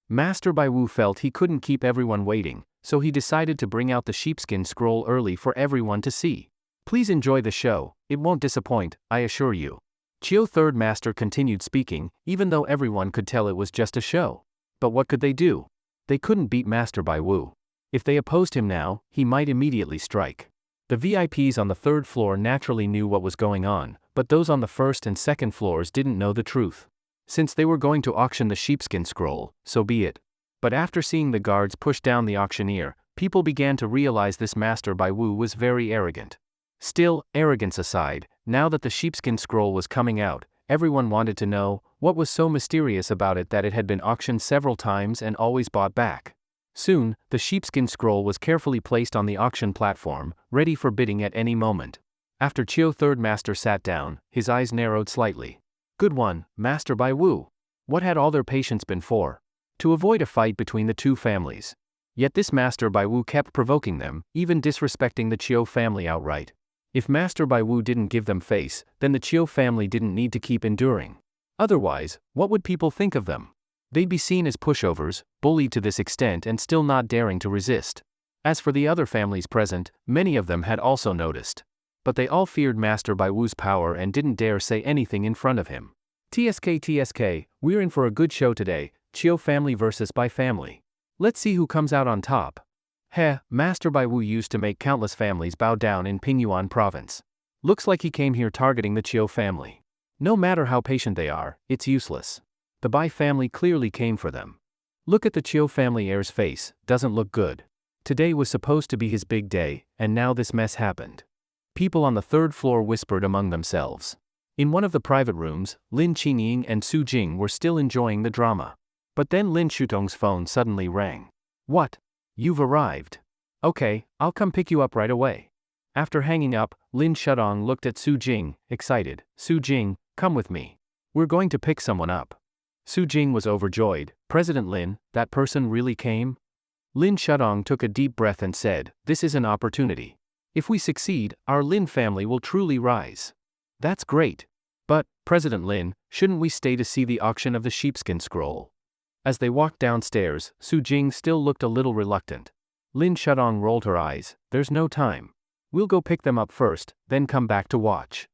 Master Bai Wu felt he couldn't keep everyone waiting, so he decided to bring out the sheepskin scroll early for everyone to see. Please enjoy the show, it won't disappoint, I assure you. Chiu Third Master continued speaking, even though everyone could tell it was just a show. But what could they do? They couldn't beat Master Bai Wu. If they opposed him now, he might immediately strike. The VIPs on the third floor naturally knew what was going on, but those on the first and second floors didn't know the truth. Since they were going to auction the sheepskin scroll, so be it. But after seeing the guards push down the auctioneer, people began to realize this Master Bai Wu was very arrogant. Still, arrogance aside, now that the sheepskin scroll was coming out, everyone wanted to know what was so mysterious about it that it had been auctioned several times and always bought back. Soon, the sheepskin scroll was carefully placed on the auction platform, ready for bidding at any moment. After Chiu Third Master sat down, his eyes narrowed slightly. Good one, Master Bai Wu. What had all their patience been for? To avoid a fight between the two families. Yet this Master Bai Wu kept provoking them, even disrespecting the Chiu family outright. If Master Bai Wu didn't give them face, then the Chiu family didn't need to keep enduring. Otherwise, what would people think of them? They'd be seen as pushovers, bullied to this extent and still not daring to resist. As for the other families present, many of them had also noticed. But they all feared Master Bai Wu's power and didn't dare say anything in front of him. TSK, we're in for a good show today, Chiu family versus Bai family. Let's see who comes out on top. Heh, Master Bai Wu used to make countless families bow down in Pingyuan province. Looks like he came here targeting the Chiu family. No matter how patient they are, it's useless. The Bai family clearly came for them. Look at the Chiu family heir's face, doesn't look good. Today was supposed to be his big day, and now this mess happened. People on the third floor whispered among themselves. In one of the private rooms, Lin Qingying and Su Jing were still enjoying the drama. But then Lin Shutong's phone suddenly rang. What? You've arrived. Okay, I'll come pick you up right away. After hanging up, Lin Shutong looked at Su Jing, excited. Su Jing, come with me. We're going to pick someone up. Su Jing was overjoyed. President Lin, that person really came? Lin Shudong took a deep breath and said, "This is an opportunity. If we succeed, our Lin family will truly rise." "That's great. But, President Lin, shouldn't we stay to see the auction of the sheepskin scroll?" As they walked downstairs, Su Jing still looked a little reluctant. Lin Shudong rolled her eyes. "There's no time. We'll go pick them up first, then come back to watch."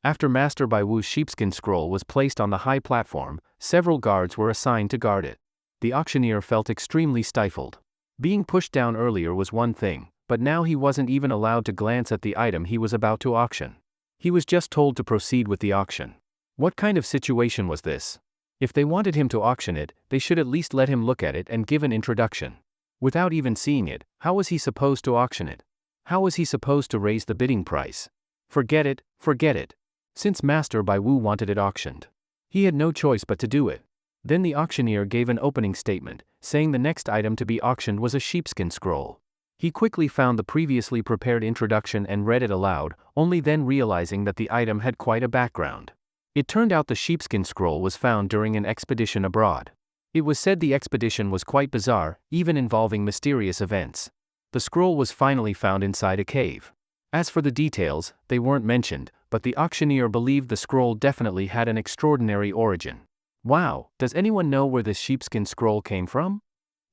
After Master Bai Wu's sheepskin scroll was placed on the high platform, several guards were assigned to guard it. The auctioneer felt extremely stifled. Being pushed down earlier was one thing, but now he wasn't even allowed to glance at the item he was about to auction. He was just told to proceed with the auction. What kind of situation was this? If they wanted him to auction it, they should at least let him look at it and give an introduction. Without even seeing it, how was he supposed to auction it? How was he supposed to raise the bidding price? Forget it, forget it. Since Master Bai Wu wanted it auctioned, he had no choice but to do it. Then the auctioneer gave an opening statement, saying the next item to be auctioned was a sheepskin scroll. He quickly found the previously prepared introduction and read it aloud, only then realizing that the item had quite a background. It turned out the sheepskin scroll was found during an expedition abroad. It was said the expedition was quite bizarre, even involving mysterious events. The scroll was finally found inside a cave. As for the details, they weren't mentioned, but the auctioneer believed the scroll definitely had an extraordinary origin. Wow, does anyone know where this sheepskin scroll came from?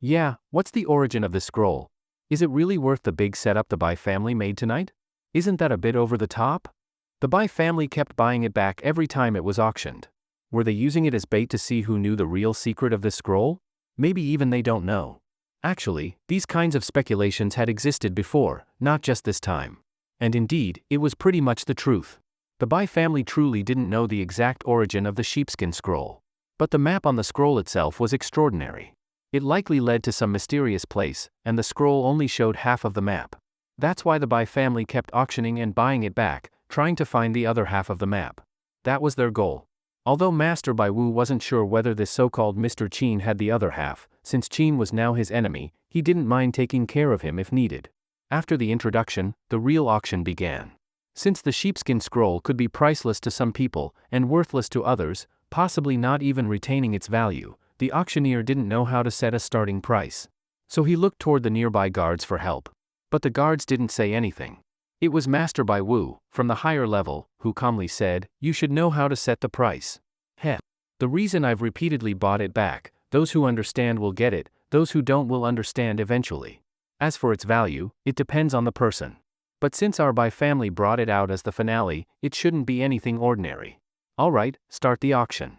Yeah, what's the origin of this scroll? Is it really worth the big setup the Bai family made tonight? Isn't that a bit over the top? The Bai family kept buying it back every time it was auctioned. Were they using it as bait to see who knew the real secret of this scroll? Maybe even they don't know. Actually, these kinds of speculations had existed before, not just this time. And indeed, it was pretty much the truth. The Bai family truly didn't know the exact origin of the sheepskin scroll. But the map on the scroll itself was extraordinary. It likely led to some mysterious place, and the scroll only showed half of the map. That's why the Bai family kept auctioning and buying it back, trying to find the other half of the map. That was their goal. Although Master Bai Wu wasn't sure whether this so-called Mr. Qin had the other half, since Qin was now his enemy, he didn't mind taking care of him if needed. After the introduction, the real auction began. Since the sheepskin scroll could be priceless to some people, and worthless to others, possibly not even retaining its value, the auctioneer didn't know how to set a starting price. So he looked toward the nearby guards for help. But the guards didn't say anything. It was Master Bai Wu, from the higher level, who calmly said, "You should know how to set the price. Heh. The reason I've repeatedly bought it back, those who understand will get it, those who don't will understand eventually. As for its value, it depends on the person. But since our Bai family brought it out as the finale, it shouldn't be anything ordinary. Alright, start the auction."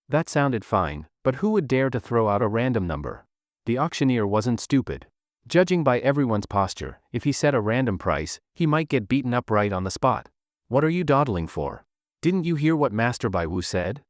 That sounded fine, but who would dare to throw out a random number? The auctioneer wasn't stupid. Judging by everyone's posture, if he set a random price, he might get beaten up right on the spot. "What are you dawdling for? Didn't you hear what Master Bai Wu said?"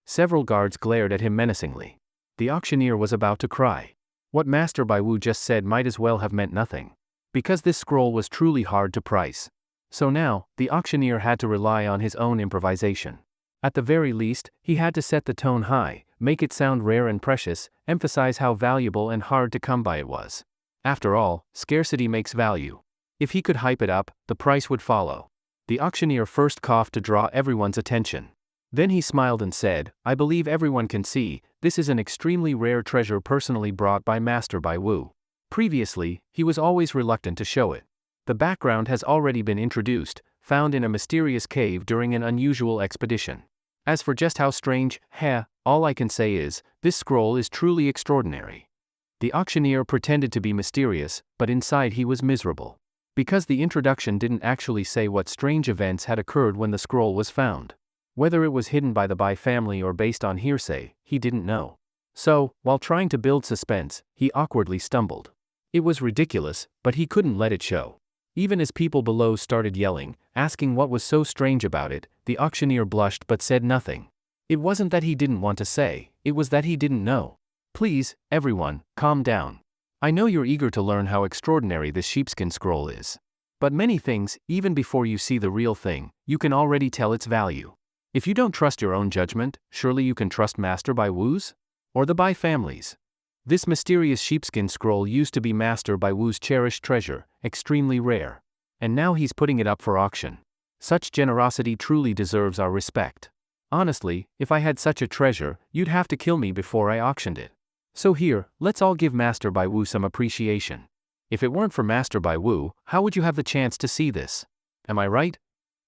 Several guards glared at him menacingly. The auctioneer was about to cry. What Master Bai Wu just said might as well have meant nothing. Because this scroll was truly hard to price. So now, the auctioneer had to rely on his own improvisation. At the very least, he had to set the tone high, make it sound rare and precious, emphasize how valuable and hard to come by it was. After all, scarcity makes value. If he could hype it up, the price would follow. The auctioneer first coughed to draw everyone's attention. Then he smiled and said, "I believe everyone can see, this is an extremely rare treasure personally brought by Master Bai Wu." Previously, he was always reluctant to show it. The background has already been introduced, found in a mysterious cave during an unusual expedition. As for just how strange, all I can say is, this scroll is truly extraordinary. The auctioneer pretended to be mysterious, but inside he was miserable. Because the introduction didn't actually say what strange events had occurred when the scroll was found. Whether it was hidden by the Bai family or based on hearsay, he didn't know. So, while trying to build suspense, he awkwardly stumbled. It was ridiculous, but he couldn't let it show. Even as people below started yelling, asking what was so strange about it, the auctioneer blushed but said nothing. It wasn't that he didn't want to say, it was that he didn't know. "Please, everyone, calm down. I know you're eager to learn how extraordinary this sheepskin scroll is. But many things, even before you see the real thing, you can already tell its value. If you don't trust your own judgment, surely you can trust Master Bai Wu's? Or the Bai family's. This mysterious sheepskin scroll used to be Master Bai Wu's cherished treasure, extremely rare. And now he's putting it up for auction. Such generosity truly deserves our respect. Honestly, if I had such a treasure, you'd have to kill me before I auctioned it." So here, let's all give Master Bai Wu some appreciation. If it weren't for Master Bai Wu, how would you have the chance to see this? Am I right?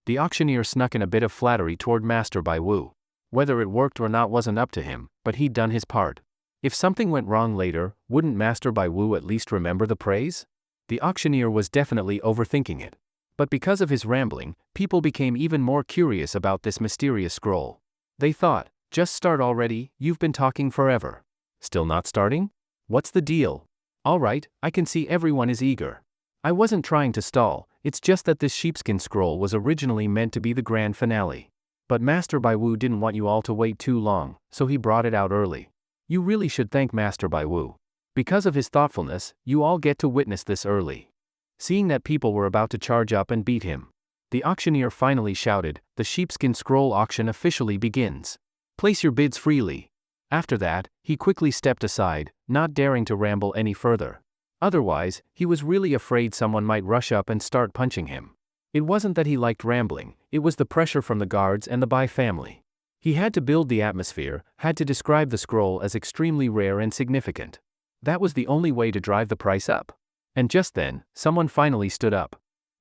The auctioneer snuck in a bit of flattery toward Master Bai Wu. Whether it worked or not wasn't up to him, but he'd done his part. If something went wrong later, wouldn't Master Bai Wu at least remember the praise? The auctioneer was definitely overthinking it. But because of his rambling, people became even more curious about this mysterious scroll. They thought, just start already, you've been talking forever. Still not starting? What's the deal? Alright, I can see everyone is eager. I wasn't trying to stall, it's just that this sheepskin scroll was originally meant to be the grand finale. But Master Bai Wu didn't want you all to wait too long, so he brought it out early. You really should thank Master Bai Wu. Because of his thoughtfulness, you all get to witness this early. Seeing that people were about to charge up and beat him, the auctioneer finally shouted, the sheepskin scroll auction officially begins. Place your bids freely. After that, he quickly stepped aside, not daring to ramble any further. Otherwise, he was really afraid someone might rush up and start punching him. It wasn't that he liked rambling, it was the pressure from the guards and the Bai family. He had to build the atmosphere, had to describe the scroll as extremely rare and significant. That was the only way to drive the price up. And just then, someone finally stood up.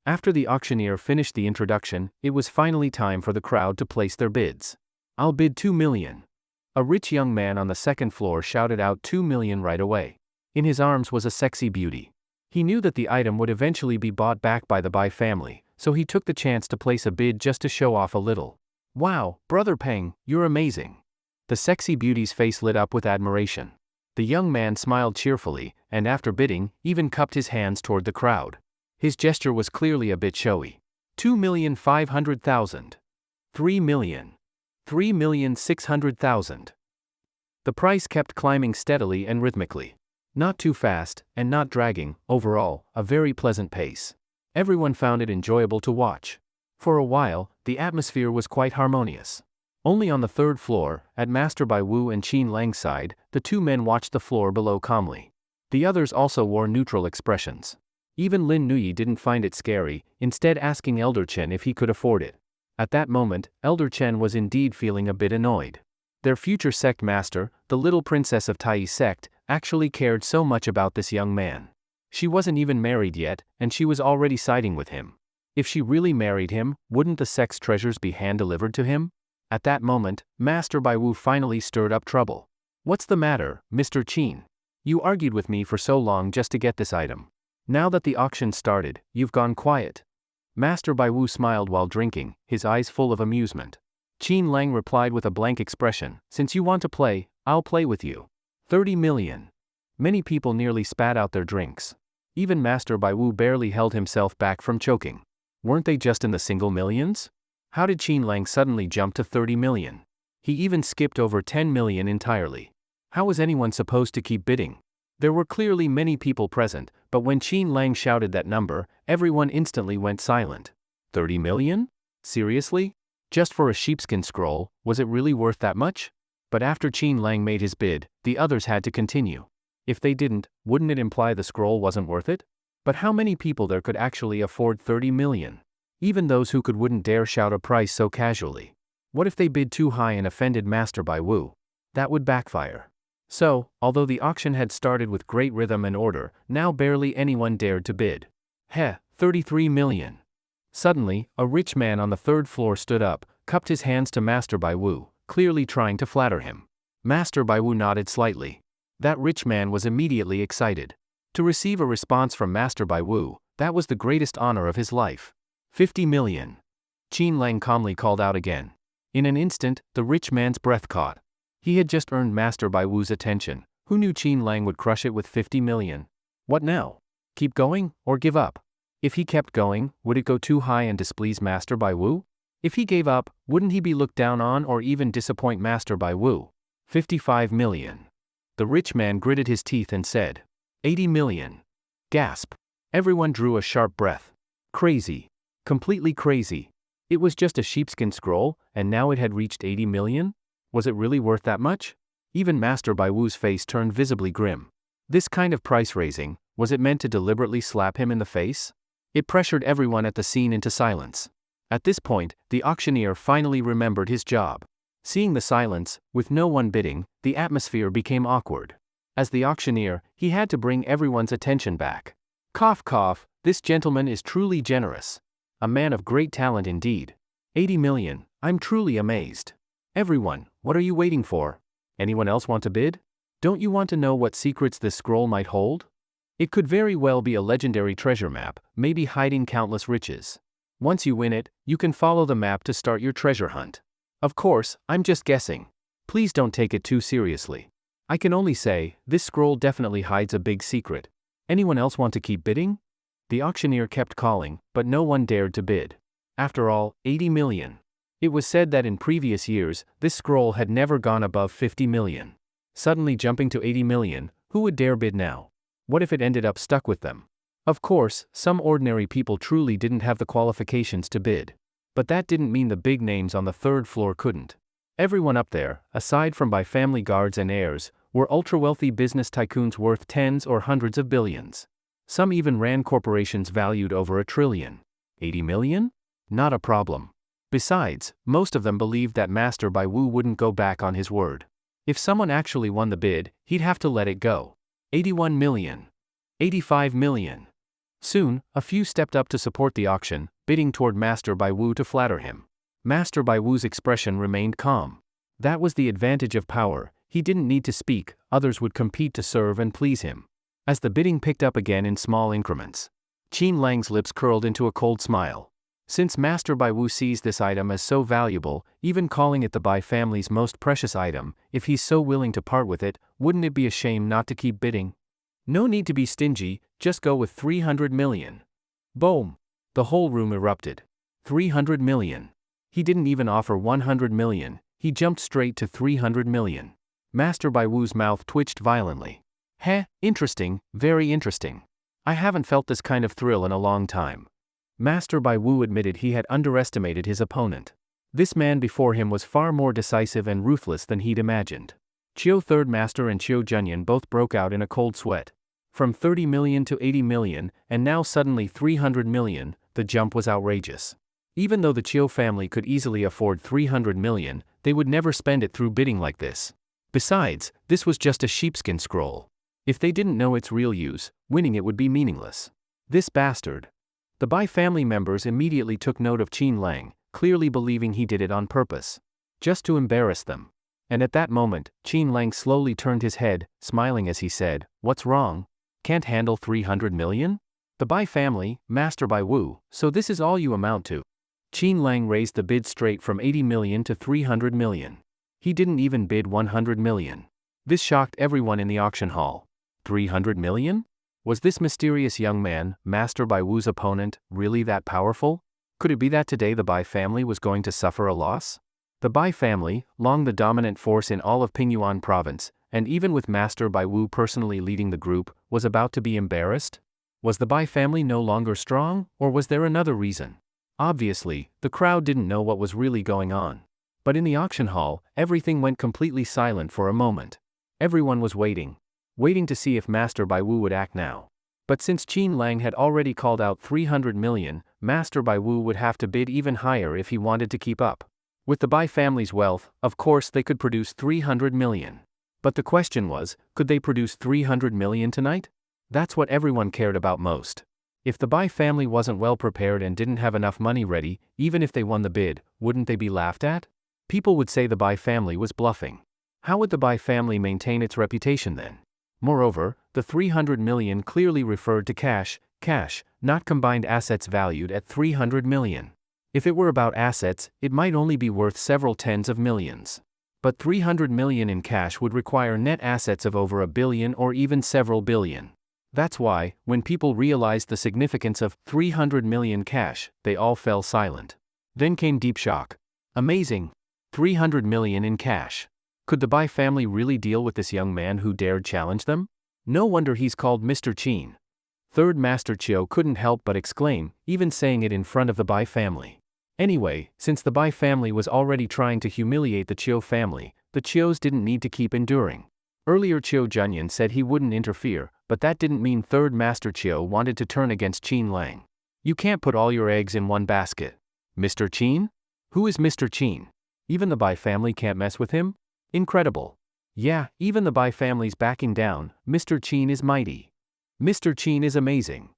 After the auctioneer finished the introduction, it was finally time for the crowd to place their bids. I'll bid 2 million. A rich young man on the second floor shouted out 2 million right away. In his arms was a sexy beauty. He knew that the item would eventually be bought back by the Bai family, so he took the chance to place a bid just to show off a little. Wow, Brother Peng, you're amazing. The sexy beauty's face lit up with admiration. The young man smiled cheerfully, and after bidding, even cupped his hands toward the crowd. His gesture was clearly a bit showy. 2,500,000. 3 million. 3,600,000. The price kept climbing steadily and rhythmically. Not too fast, and not dragging, overall, a very pleasant pace. Everyone found it enjoyable to watch. For a while, the atmosphere was quite harmonious. Only on the third floor, at Master Bai Wu and Qin Lang's side, the two men watched the floor below calmly. The others also wore neutral expressions. Even Lin Nuyi didn't find it scary, instead asking Elder Chen if he could afford it. At that moment, Elder Chen was indeed feeling a bit annoyed. Their future sect master, the little princess of Tai sect, actually cared so much about this young man. She wasn't even married yet, and she was already siding with him. If she really married him, wouldn't the sect's treasures be hand-delivered to him? At that moment, Master Bai Wu finally stirred up trouble. What's the matter, Mr. Qin? You argued with me for so long just to get this item. Now that the auction started, you've gone quiet. Master Bai Wu smiled while drinking, his eyes full of amusement. Qin Lang replied with a blank expression, since you want to play, I'll play with you. 30 million. Many people nearly spat out their drinks. Even Master Bai Wu barely held himself back from choking. Weren't they just in the single millions? How did Qin Lang suddenly jump to 30 million? He even skipped over 10 million entirely. How was anyone supposed to keep bidding? There were clearly many people present, but when Qin Lang shouted that number, everyone instantly went silent. 30 million? Seriously? Just for a sheepskin scroll, was it really worth that much? But after Qin Lang made his bid, the others had to continue. If they didn't, wouldn't it imply the scroll wasn't worth it? But how many people there could actually afford 30 million? Even those who could wouldn't dare shout a price so casually. What if they bid too high and offended Master Bai Wu? That would backfire. So, although the auction had started with great rhythm and order, now barely anyone dared to bid. 33 million. Suddenly, a rich man on the third floor stood up, cupped his hands to Master Bai Wu, clearly trying to flatter him. Master Bai Wu nodded slightly. That rich man was immediately excited. To receive a response from Master Bai Wu, that was the greatest honor of his life. 50 million. Qin Lang calmly called out again. In an instant, the rich man's breath caught. He had just earned Master Bai Wu's attention. Who knew Qin Lang would crush it with 50 million? What now? Keep going, or give up? If he kept going, would it go too high and displease Master Bai Wu? If he gave up, wouldn't he be looked down on or even disappoint Master Bai Wu? 55 million. The rich man gritted his teeth and said, 80 million. Gasp. Everyone drew a sharp breath. Crazy. Completely crazy. It was just a sheepskin scroll, and now it had reached 80 million? Was it really worth that much? Even Master Bai Wu's face turned visibly grim. This kind of price raising, was it meant to deliberately slap him in the face? It pressured everyone at the scene into silence. At this point, the auctioneer finally remembered his job. Seeing the silence, with no one bidding, the atmosphere became awkward. As the auctioneer, he had to bring everyone's attention back. Cough cough, this gentleman is truly generous. A man of great talent indeed. 80 million, I'm truly amazed. Everyone, what are you waiting for? Anyone else want to bid? Don't you want to know what secrets this scroll might hold? It could very well be a legendary treasure map, maybe hiding countless riches. Once you win it, you can follow the map to start your treasure hunt. Of course, I'm just guessing. Please don't take it too seriously. I can only say, this scroll definitely hides a big secret. Anyone else want to keep bidding? The auctioneer kept calling, but no one dared to bid. After all, 80 million. It was said that in previous years, this scroll had never gone above 50 million. Suddenly jumping to 80 million, who would dare bid now? What if it ended up stuck with them? Of course, some ordinary people truly didn't have the qualifications to bid. But that didn't mean the big names on the third floor couldn't. Everyone up there, aside from by family guards and heirs, were ultra-wealthy business tycoons worth tens or hundreds of billions. Some even ran corporations valued over $1 trillion. 80 million? Not a problem. Besides, most of them believed that Master Bai Wu wouldn't go back on his word. If someone actually won the bid, he'd have to let it go. 81 million. 85 million. Soon, a few stepped up to support the auction, bidding toward Master Bai Wu to flatter him. Master Bai Wu's expression remained calm. That was the advantage of power, he didn't need to speak, others would compete to serve and please him. As the bidding picked up again in small increments, Qin Lang's lips curled into a cold smile. Since Master Bai Wu sees this item as so valuable, even calling it the Bai family's most precious item, if he's so willing to part with it, wouldn't it be a shame not to keep bidding? No need to be stingy, just go with 300 million. Boom! The whole room erupted. 300 million. He didn't even offer 100 million, he jumped straight to 300 million. Master Bai Wu's mouth twitched violently. Heh, interesting, very interesting. I haven't felt this kind of thrill in a long time. Master Bai Wu admitted he had underestimated his opponent. This man before him was far more decisive and ruthless than he'd imagined. Chiu Third Master and Chiu Junyan both broke out in a cold sweat. From 30 million to 80 million, and now suddenly 300 million, the jump was outrageous. Even though the Chiu family could easily afford 300 million, they would never spend it through bidding like this. Besides, this was just a sheepskin scroll. If they didn't know its real use, winning it would be meaningless. This bastard. The Bai family members immediately took note of Qin Lang, clearly believing he did it on purpose. Just to embarrass them. And at that moment, Qin Lang slowly turned his head, smiling as he said, "What's wrong? Can't handle 300 million? The Bai family, Master Bai Wu, so this is all you amount to." Qin Lang raised the bid straight from 80 million to 300 million. He didn't even bid 100 million. This shocked everyone in the auction hall. 300 million? Was this mysterious young man, Master Bai Wu's opponent, really that powerful? Could it be that today the Bai family was going to suffer a loss? The Bai family, long the dominant force in all of Pingyuan province, and even with Master Bai Wu personally leading the group, was about to be embarrassed? Was the Bai family no longer strong, or was there another reason? Obviously, the crowd didn't know what was really going on. But in the auction hall, everything went completely silent for a moment. Everyone was waiting to see if Master Bai Wu would act now. But since Qin Lang had already called out 300 million, Master Bai Wu would have to bid even higher if he wanted to keep up. With the Bai family's wealth, of course they could produce 300 million. But the question was, could they produce 300 million tonight? That's what everyone cared about most. If the Bai family wasn't well prepared and didn't have enough money ready, even if they won the bid, wouldn't they be laughed at? People would say the Bai family was bluffing. How would the Bai family maintain its reputation then? Moreover, the 300 million clearly referred to cash, not combined assets valued at 300 million. If it were about assets, it might only be worth several tens of millions. But 300 million in cash would require net assets of over $1 billion or even several billion. That's why, when people realized the significance of 300 million cash, they all fell silent. Then came deep shock. Amazing! 300 million in cash. Could the Bai family really deal with this young man who dared challenge them? No wonder he's called Mr. Qin. Third Master Chiu couldn't help but exclaim, even saying it in front of the Bai family. Anyway, since the Bai family was already trying to humiliate the Chiu family, the Chius didn't need to keep enduring. Earlier Chiu Junyan said he wouldn't interfere, but that didn't mean Third Master Chiu wanted to turn against Qin Lang. You can't put all your eggs in one basket. Mr. Qin? Who is Mr. Qin? Even the Bai family can't mess with him? Incredible. Yeah, even the Bai family's backing down. Mr. Chin is mighty. Mr. Chin is amazing.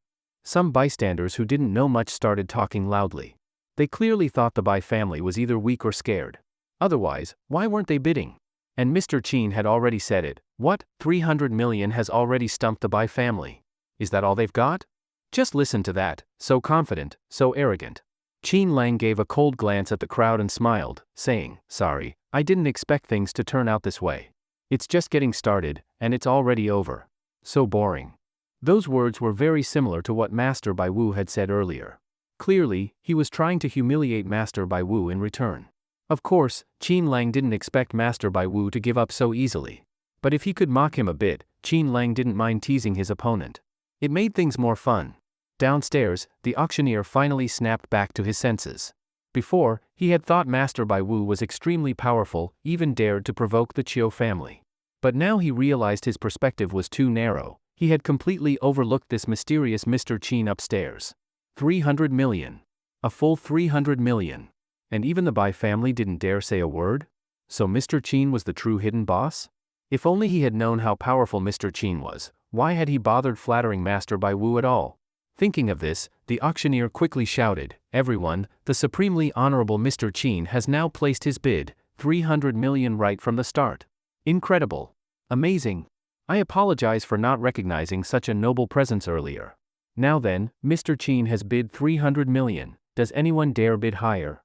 Some bystanders who didn't know much started talking loudly. They clearly thought the Bai family was either weak or scared. Otherwise, why weren't they bidding? And Mr. Chin had already said it. What? 300 million has already stumped the Bai family. Is that all they've got? Just listen to that, so confident, so arrogant. Chin Lang gave a cold glance at the crowd and smiled, saying, "Sorry, I didn't expect things to turn out this way. It's just getting started, and it's already over. So boring." Those words were very similar to what Master Bai Wu had said earlier. Clearly, he was trying to humiliate Master Bai Wu in return. Of course, Chin Lang didn't expect Master Bai Wu to give up so easily. But if he could mock him a bit, Chin Lang didn't mind teasing his opponent. It made things more fun. Downstairs, the auctioneer finally snapped back to his senses. Before, he had thought Master Bai Wu was extremely powerful, even dared to provoke the Chiu family. But now he realized his perspective was too narrow. He had completely overlooked this mysterious Mr. Chin upstairs. 300 million. A full 300 million. And even the Bai family didn't dare say a word? So Mr. Chin was the true hidden boss? If only he had known how powerful Mr. Chin was, why had he bothered flattering Master Bai Wu at all? Thinking of this, the auctioneer quickly shouted, "Everyone, the supremely honorable Mr. Chin has now placed his bid, 300 million right from the start. Incredible. Amazing. I apologize for not recognizing such a noble presence earlier. Now then, Mr. Chin has bid 300 million, does anyone dare bid higher?"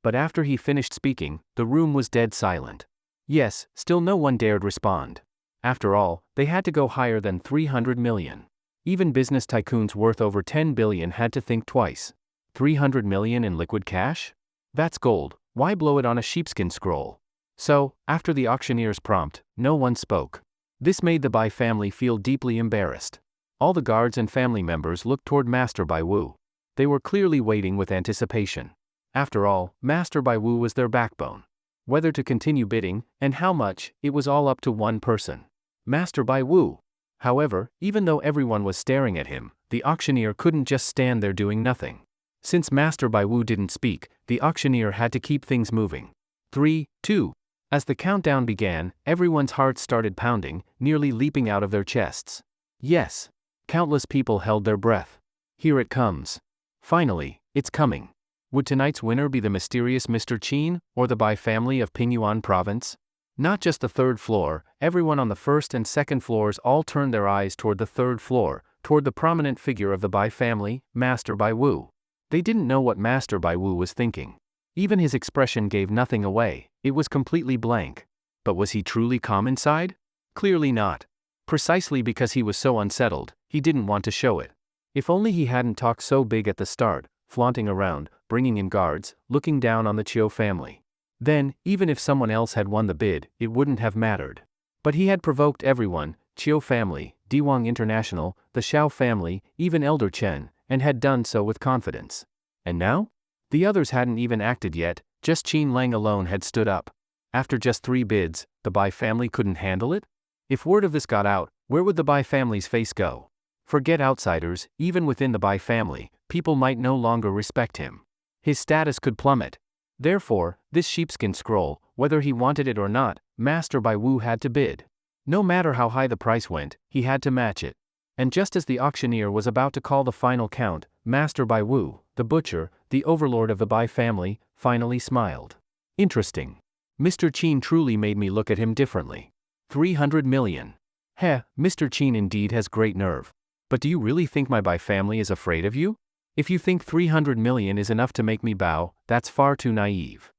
But after he finished speaking, the room was dead silent. Yes, still no one dared respond. After all, they had to go higher than 300 million. Even business tycoons worth over 10 billion had to think twice. 300 million in liquid cash? That's gold, why blow it on a sheepskin scroll? So, after the auctioneer's prompt, no one spoke. This made the Bai family feel deeply embarrassed. All the guards and family members looked toward Master Bai Wu. They were clearly waiting with anticipation. After all, Master Bai Wu was their backbone. Whether to continue bidding, and how much, it was all up to one person. Master Bai Wu. However, even though everyone was staring at him, the auctioneer couldn't just stand there doing nothing. Since Master Bai Wu didn't speak, the auctioneer had to keep things moving. 3, 2. As the countdown began, everyone's hearts started pounding, nearly leaping out of their chests. Yes. Countless people held their breath. Here it comes. Finally, it's coming. Would tonight's winner be the mysterious Mr. Chin, or the Bai family of Pingyuan province? Not just the third floor, everyone on the first and second floors all turned their eyes toward the third floor, toward the prominent figure of the Bai family, Master Bai Wu. They didn't know what Master Bai Wu was thinking. Even his expression gave nothing away, it was completely blank. But was he truly calm inside? Clearly not. Precisely because he was so unsettled, he didn't want to show it. If only he hadn't talked so big at the start, flaunting around, bringing in guards, looking down on the Chiu family. Then, even if someone else had won the bid, it wouldn't have mattered. But he had provoked everyone, Chiu family, Diwang International, the Xiao family, even Elder Chen, and had done so with confidence. And now? The others hadn't even acted yet, just Chin Lang alone had stood up. After just 3 bids, the Bai family couldn't handle it? If word of this got out, where would the Bai family's face go? Forget outsiders, even within the Bai family, people might no longer respect him. His status could plummet. Therefore, this sheepskin scroll, whether he wanted it or not, Master Bai Wu had to bid. No matter how high the price went, he had to match it. And just as the auctioneer was about to call the final count, Master Bai Wu, the butcher, the overlord of the Bai family, finally smiled. Interesting. Mr. Chin truly made me look at him differently. 300 million. Heh, Mr. Chin indeed has great nerve. But do you really think my Bai family is afraid of you? If you think 300 million is enough to make me bow, that's far too naive.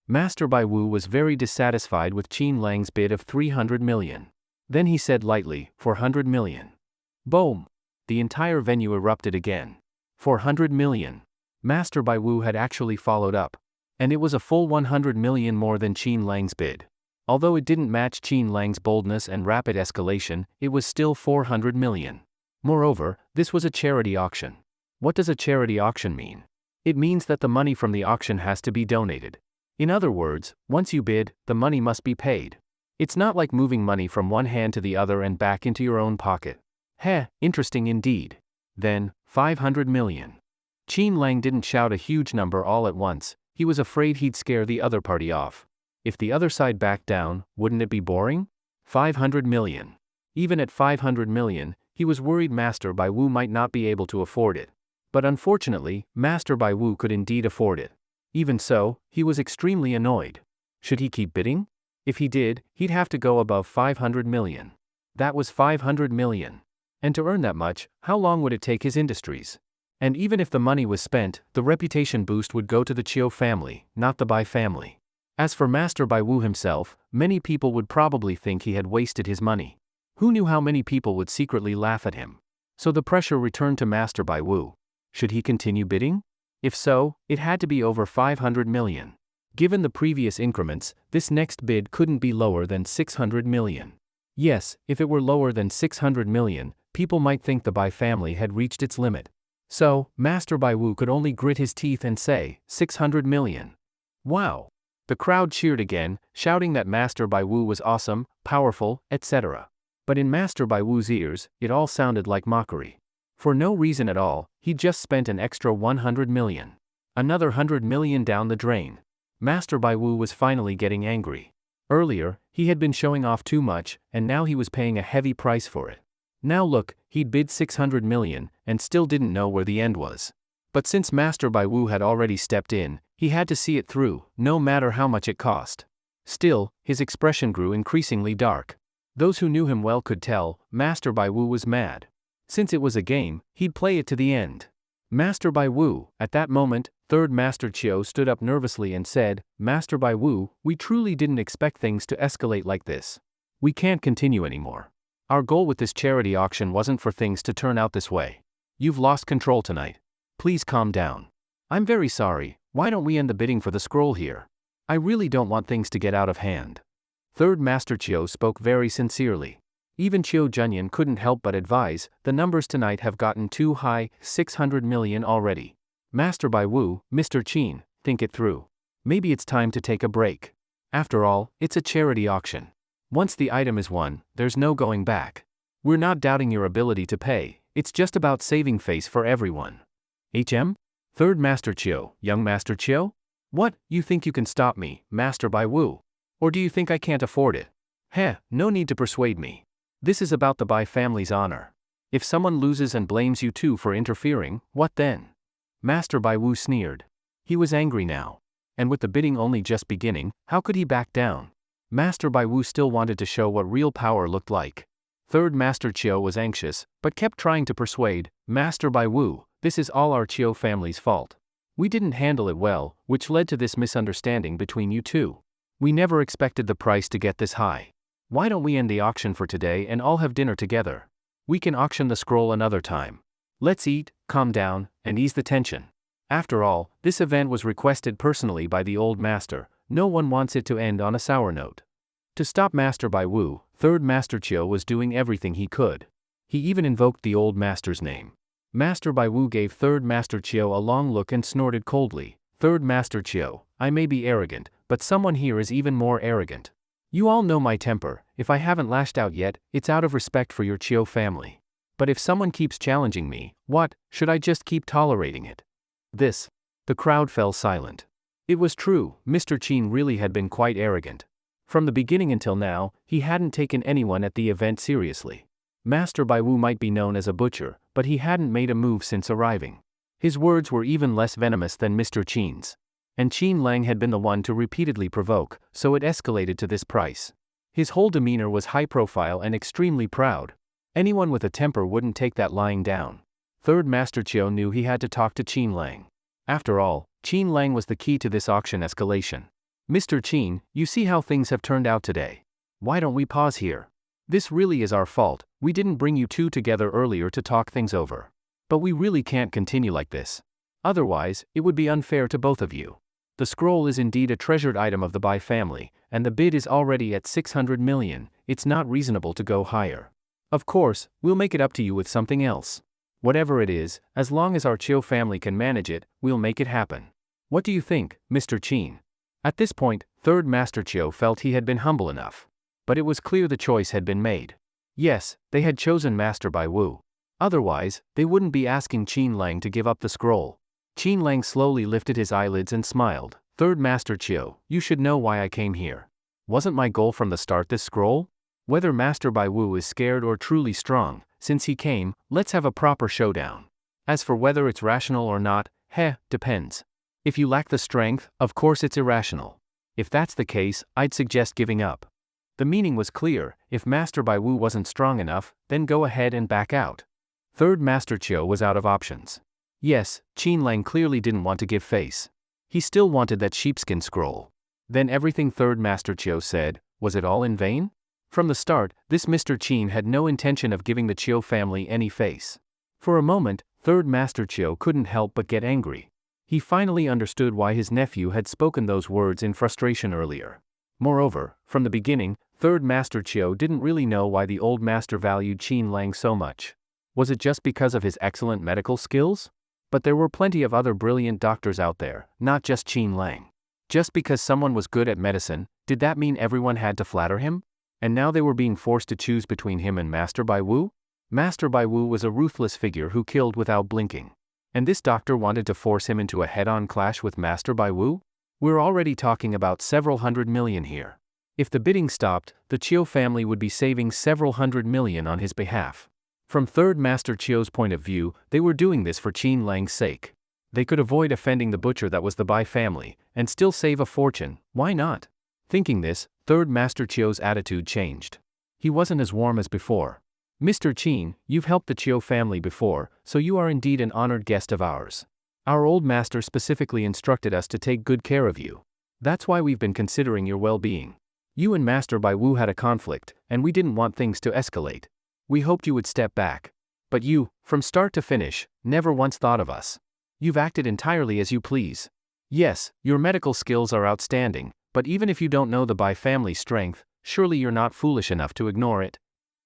Master Bai Wu was very dissatisfied with Chin Lang's bid of 300 million. Then he said lightly, 400 million. Boom! The entire venue erupted again. 400 million. Master Bai Wu had actually followed up. And it was a full 100 million more than Chin Lang's bid. Although it didn't match Chin Lang's boldness and rapid escalation, it was still 400 million. Moreover, this was a charity auction. What does a charity auction mean? It means that the money from the auction has to be donated. In other words, once you bid, the money must be paid. It's not like moving money from one hand to the other and back into your own pocket. Heh, interesting indeed. Then, 500 million. Chin Lang didn't shout a huge number all at once, he was afraid he'd scare the other party off. If the other side backed down, wouldn't it be boring? 500 million. Even at 500 million, he was worried Master Bai Wu might not be able to afford it. But unfortunately, Master Bai Wu could indeed afford it. Even so, he was extremely annoyed. Should he keep bidding? If he did, he'd have to go above 500 million. That was 500 million. And to earn that much, how long would it take his industries? And even if the money was spent, the reputation boost would go to the Chiu family, not the Bai family. As for Master Bai Wu himself, many people would probably think he had wasted his money. Who knew how many people would secretly laugh at him? So the pressure returned to Master Bai Wu. Should he continue bidding? If so, it had to be over 500 million. Given the previous increments, this next bid couldn't be lower than 600 million. Yes, if it were lower than 600 million, people might think the Bai family had reached its limit. So, Master Bai Wu could only grit his teeth and say, 600 million. Wow! The crowd cheered again, shouting that Master Bai Wu was awesome, powerful, etc. But in Master Bai Wu's ears, it all sounded like mockery. For no reason at all, he just spent an extra 100 million. Another 100 million down the drain. Master Bai Wu was finally getting angry. Earlier, he had been showing off too much, and now he was paying a heavy price for it. Now look, he'd bid 600 million, and still didn't know where the end was. But since Master Bai Wu had already stepped in, he had to see it through, no matter how much it cost. Still, his expression grew increasingly dark. Those who knew him well could tell, Master Bai Wu was mad. Since it was a game, he'd play it to the end. Master Bai Wu, at that moment, Third Master Chiu stood up nervously and said, Master Bai Wu, we truly didn't expect things to escalate like this. We can't continue anymore. Our goal with this charity auction wasn't for things to turn out this way. You've lost control tonight. Please calm down. I'm very sorry, why don't we end the bidding for the scroll here? I really don't want things to get out of hand. Third Master Chiu spoke very sincerely. Even Chiu Junyan couldn't help but advise, the numbers tonight have gotten too high, 600 million already. Master Bai Wu, Mr. Qin, think it through. Maybe it's time to take a break. After all, it's a charity auction. Once the item is won, there's no going back. We're not doubting your ability to pay, it's just about saving face for everyone. Third Master Chiu, young Master Chiu? What, you think you can stop me, Master Bai Wu? Or do you think I can't afford it? Heh, no need to persuade me. This is about the Bai family's honor. If someone loses and blames you too for interfering, what then? Master Bai Wu sneered. He was angry now. And with the bidding only just beginning, how could he back down? Master Bai Wu still wanted to show what real power looked like. Third Master Chiu was anxious, but kept trying to persuade, Master Bai Wu, this is all our Chiu family's fault. We didn't handle it well, which led to this misunderstanding between you two. We never expected the price to get this high. Why don't we end the auction for today and all have dinner together? We can auction the scroll another time. Let's eat, calm down, and ease the tension. After all, this event was requested personally by the old master, no one wants it to end on a sour note. To stop Master Bai Wu, Third Master Chiu was doing everything he could. He even invoked the old master's name. Master Bai Wu gave Third Master Chiu a long look and snorted coldly, Third Master Chiu, I may be arrogant, but someone here is even more arrogant. You all know my temper, if I haven't lashed out yet, it's out of respect for your Chiu family. But if someone keeps challenging me, what, should I just keep tolerating it? The crowd fell silent. It was true, Mr. Qin really had been quite arrogant. From the beginning until now, he hadn't taken anyone at the event seriously. Master Bai Wu might be known as a butcher, but he hadn't made a move since arriving. His words were even less venomous than Mr. Qin's. And Qin Lang had been the one to repeatedly provoke, so it escalated to this price. His whole demeanor was high profile and extremely proud. Anyone with a temper wouldn't take that lying down. Third Master Chiu knew he had to talk to Qin Lang. After all, Qin Lang was the key to this auction escalation. Mr. Qin, you see how things have turned out today. Why don't we pause here? This really is our fault, we didn't bring you two together earlier to talk things over. But we really can't continue like this. Otherwise, it would be unfair to both of you. The scroll is indeed a treasured item of the Bai family, and the bid is already at 600 million, it's not reasonable to go higher. Of course, we'll make it up to you with something else. Whatever it is, as long as our Chiu family can manage it, we'll make it happen. What do you think, Mr. Qin? At this point, Third Master Chiu felt he had been humble enough. But it was clear the choice had been made. Yes, they had chosen Master Bai Wu. Otherwise, they wouldn't be asking Qin Lang to give up the scroll. Qin Lang slowly lifted his eyelids and smiled. Third Master Chiu, you should know why I came here. Wasn't my goal from the start this scroll? Whether Master Bai Wu is scared or truly strong, since he came, let's have a proper showdown. As for whether it's rational or not, depends. If you lack the strength, of course it's irrational. If that's the case, I'd suggest giving up. The meaning was clear: if Master Bai Wu wasn't strong enough, then go ahead and back out. Third Master Chiu was out of options. Yes, Qin Lang clearly didn't want to give face. He still wanted that sheepskin scroll. Then everything Third Master Chiu said, was it all in vain? From the start, this Mr. Qin had no intention of giving the Chiu family any face. For a moment, Third Master Chiu couldn't help but get angry. He finally understood why his nephew had spoken those words in frustration earlier. Moreover, from the beginning, Third Master Chiu didn't really know why the old master valued Qin Lang so much. Was it just because of his excellent medical skills? But there were plenty of other brilliant doctors out there, not just Qin Lang. Just because someone was good at medicine, did that mean everyone had to flatter him? And now they were being forced to choose between him and Master Bai Wu? Master Bai Wu was a ruthless figure who killed without blinking. And this doctor wanted to force him into a head-on clash with Master Bai Wu? We're already talking about several $100 million here. If the bidding stopped, the Chiu family would be saving several $100 million on his behalf. From Third Master Chiu's point of view, they were doing this for Qin Lang's sake. They could avoid offending the butcher that was the Bai family, and still save a fortune. Why not? Thinking this, Third Master Chiu's attitude changed. He wasn't as warm as before. Mr. Qin, you've helped the Chiu family before, so you are indeed an honored guest of ours. Our old master specifically instructed us to take good care of you. That's why we've been considering your well-being. You and Master Bai Wu had a conflict, and we didn't want things to escalate. We hoped you would step back. But you, from start to finish, never once thought of us. You've acted entirely as you please. Yes, your medical skills are outstanding, but even if you don't know the Bai family's strength, surely you're not foolish enough to ignore it.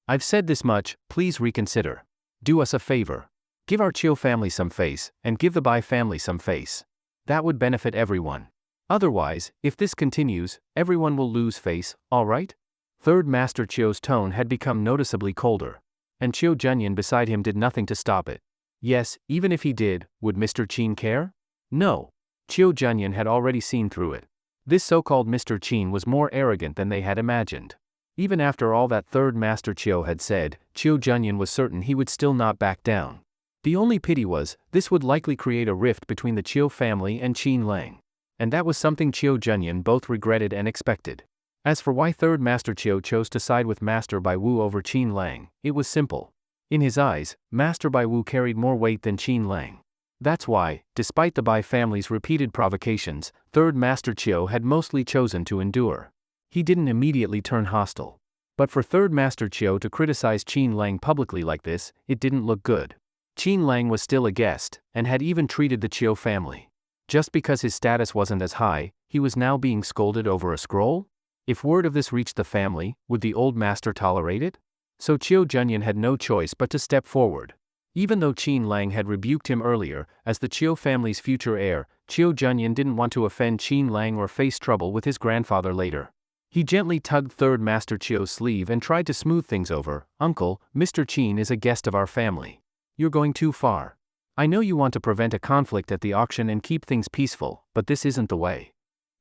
I've said this much, please reconsider. Do us a favor. Give our Chiu family some face, and give the Bai family some face. That would benefit everyone. Otherwise, if this continues, everyone will lose face, alright? Third Master Chiu's tone had become noticeably colder. And Chiu Junyan beside him did nothing to stop it. Yes, even if he did, would Mr. Qin care? No. Chiu Junyan had already seen through it. This so-called Mr. Qin was more arrogant than they had imagined. Even after all that Third Master Chiu had said, Chiu Junyan was certain he would still not back down. The only pity was, this would likely create a rift between the Chiu family and Qin Lang. And that was something Chiu Junyan both regretted and expected. As for why Third Master Chiu chose to side with Master Bai Wu over Qin Lang, it was simple. In his eyes, Master Bai Wu carried more weight than Qin Lang. That's why, despite the Bai family's repeated provocations, Third Master Chiu had mostly chosen to endure. He didn't immediately turn hostile. But for Third Master Chiu to criticize Qin Lang publicly like this, it didn't look good. Qin Lang was still a guest, and had even treated the Chiu family. Just because his status wasn't as high, he was now being scolded over a scroll? If word of this reached the family, would the old master tolerate it? So Chiu Junyan had no choice but to step forward. Even though Qin Lang had rebuked him earlier, as the Chiu family's future heir, Chiu Junyan didn't want to offend Qin Lang or face trouble with his grandfather later. He gently tugged Third Master Chiu's sleeve and tried to smooth things over. Uncle, Mr. Qin is a guest of our family. You're going too far. I know you want to prevent a conflict at the auction and keep things peaceful, but this isn't the way.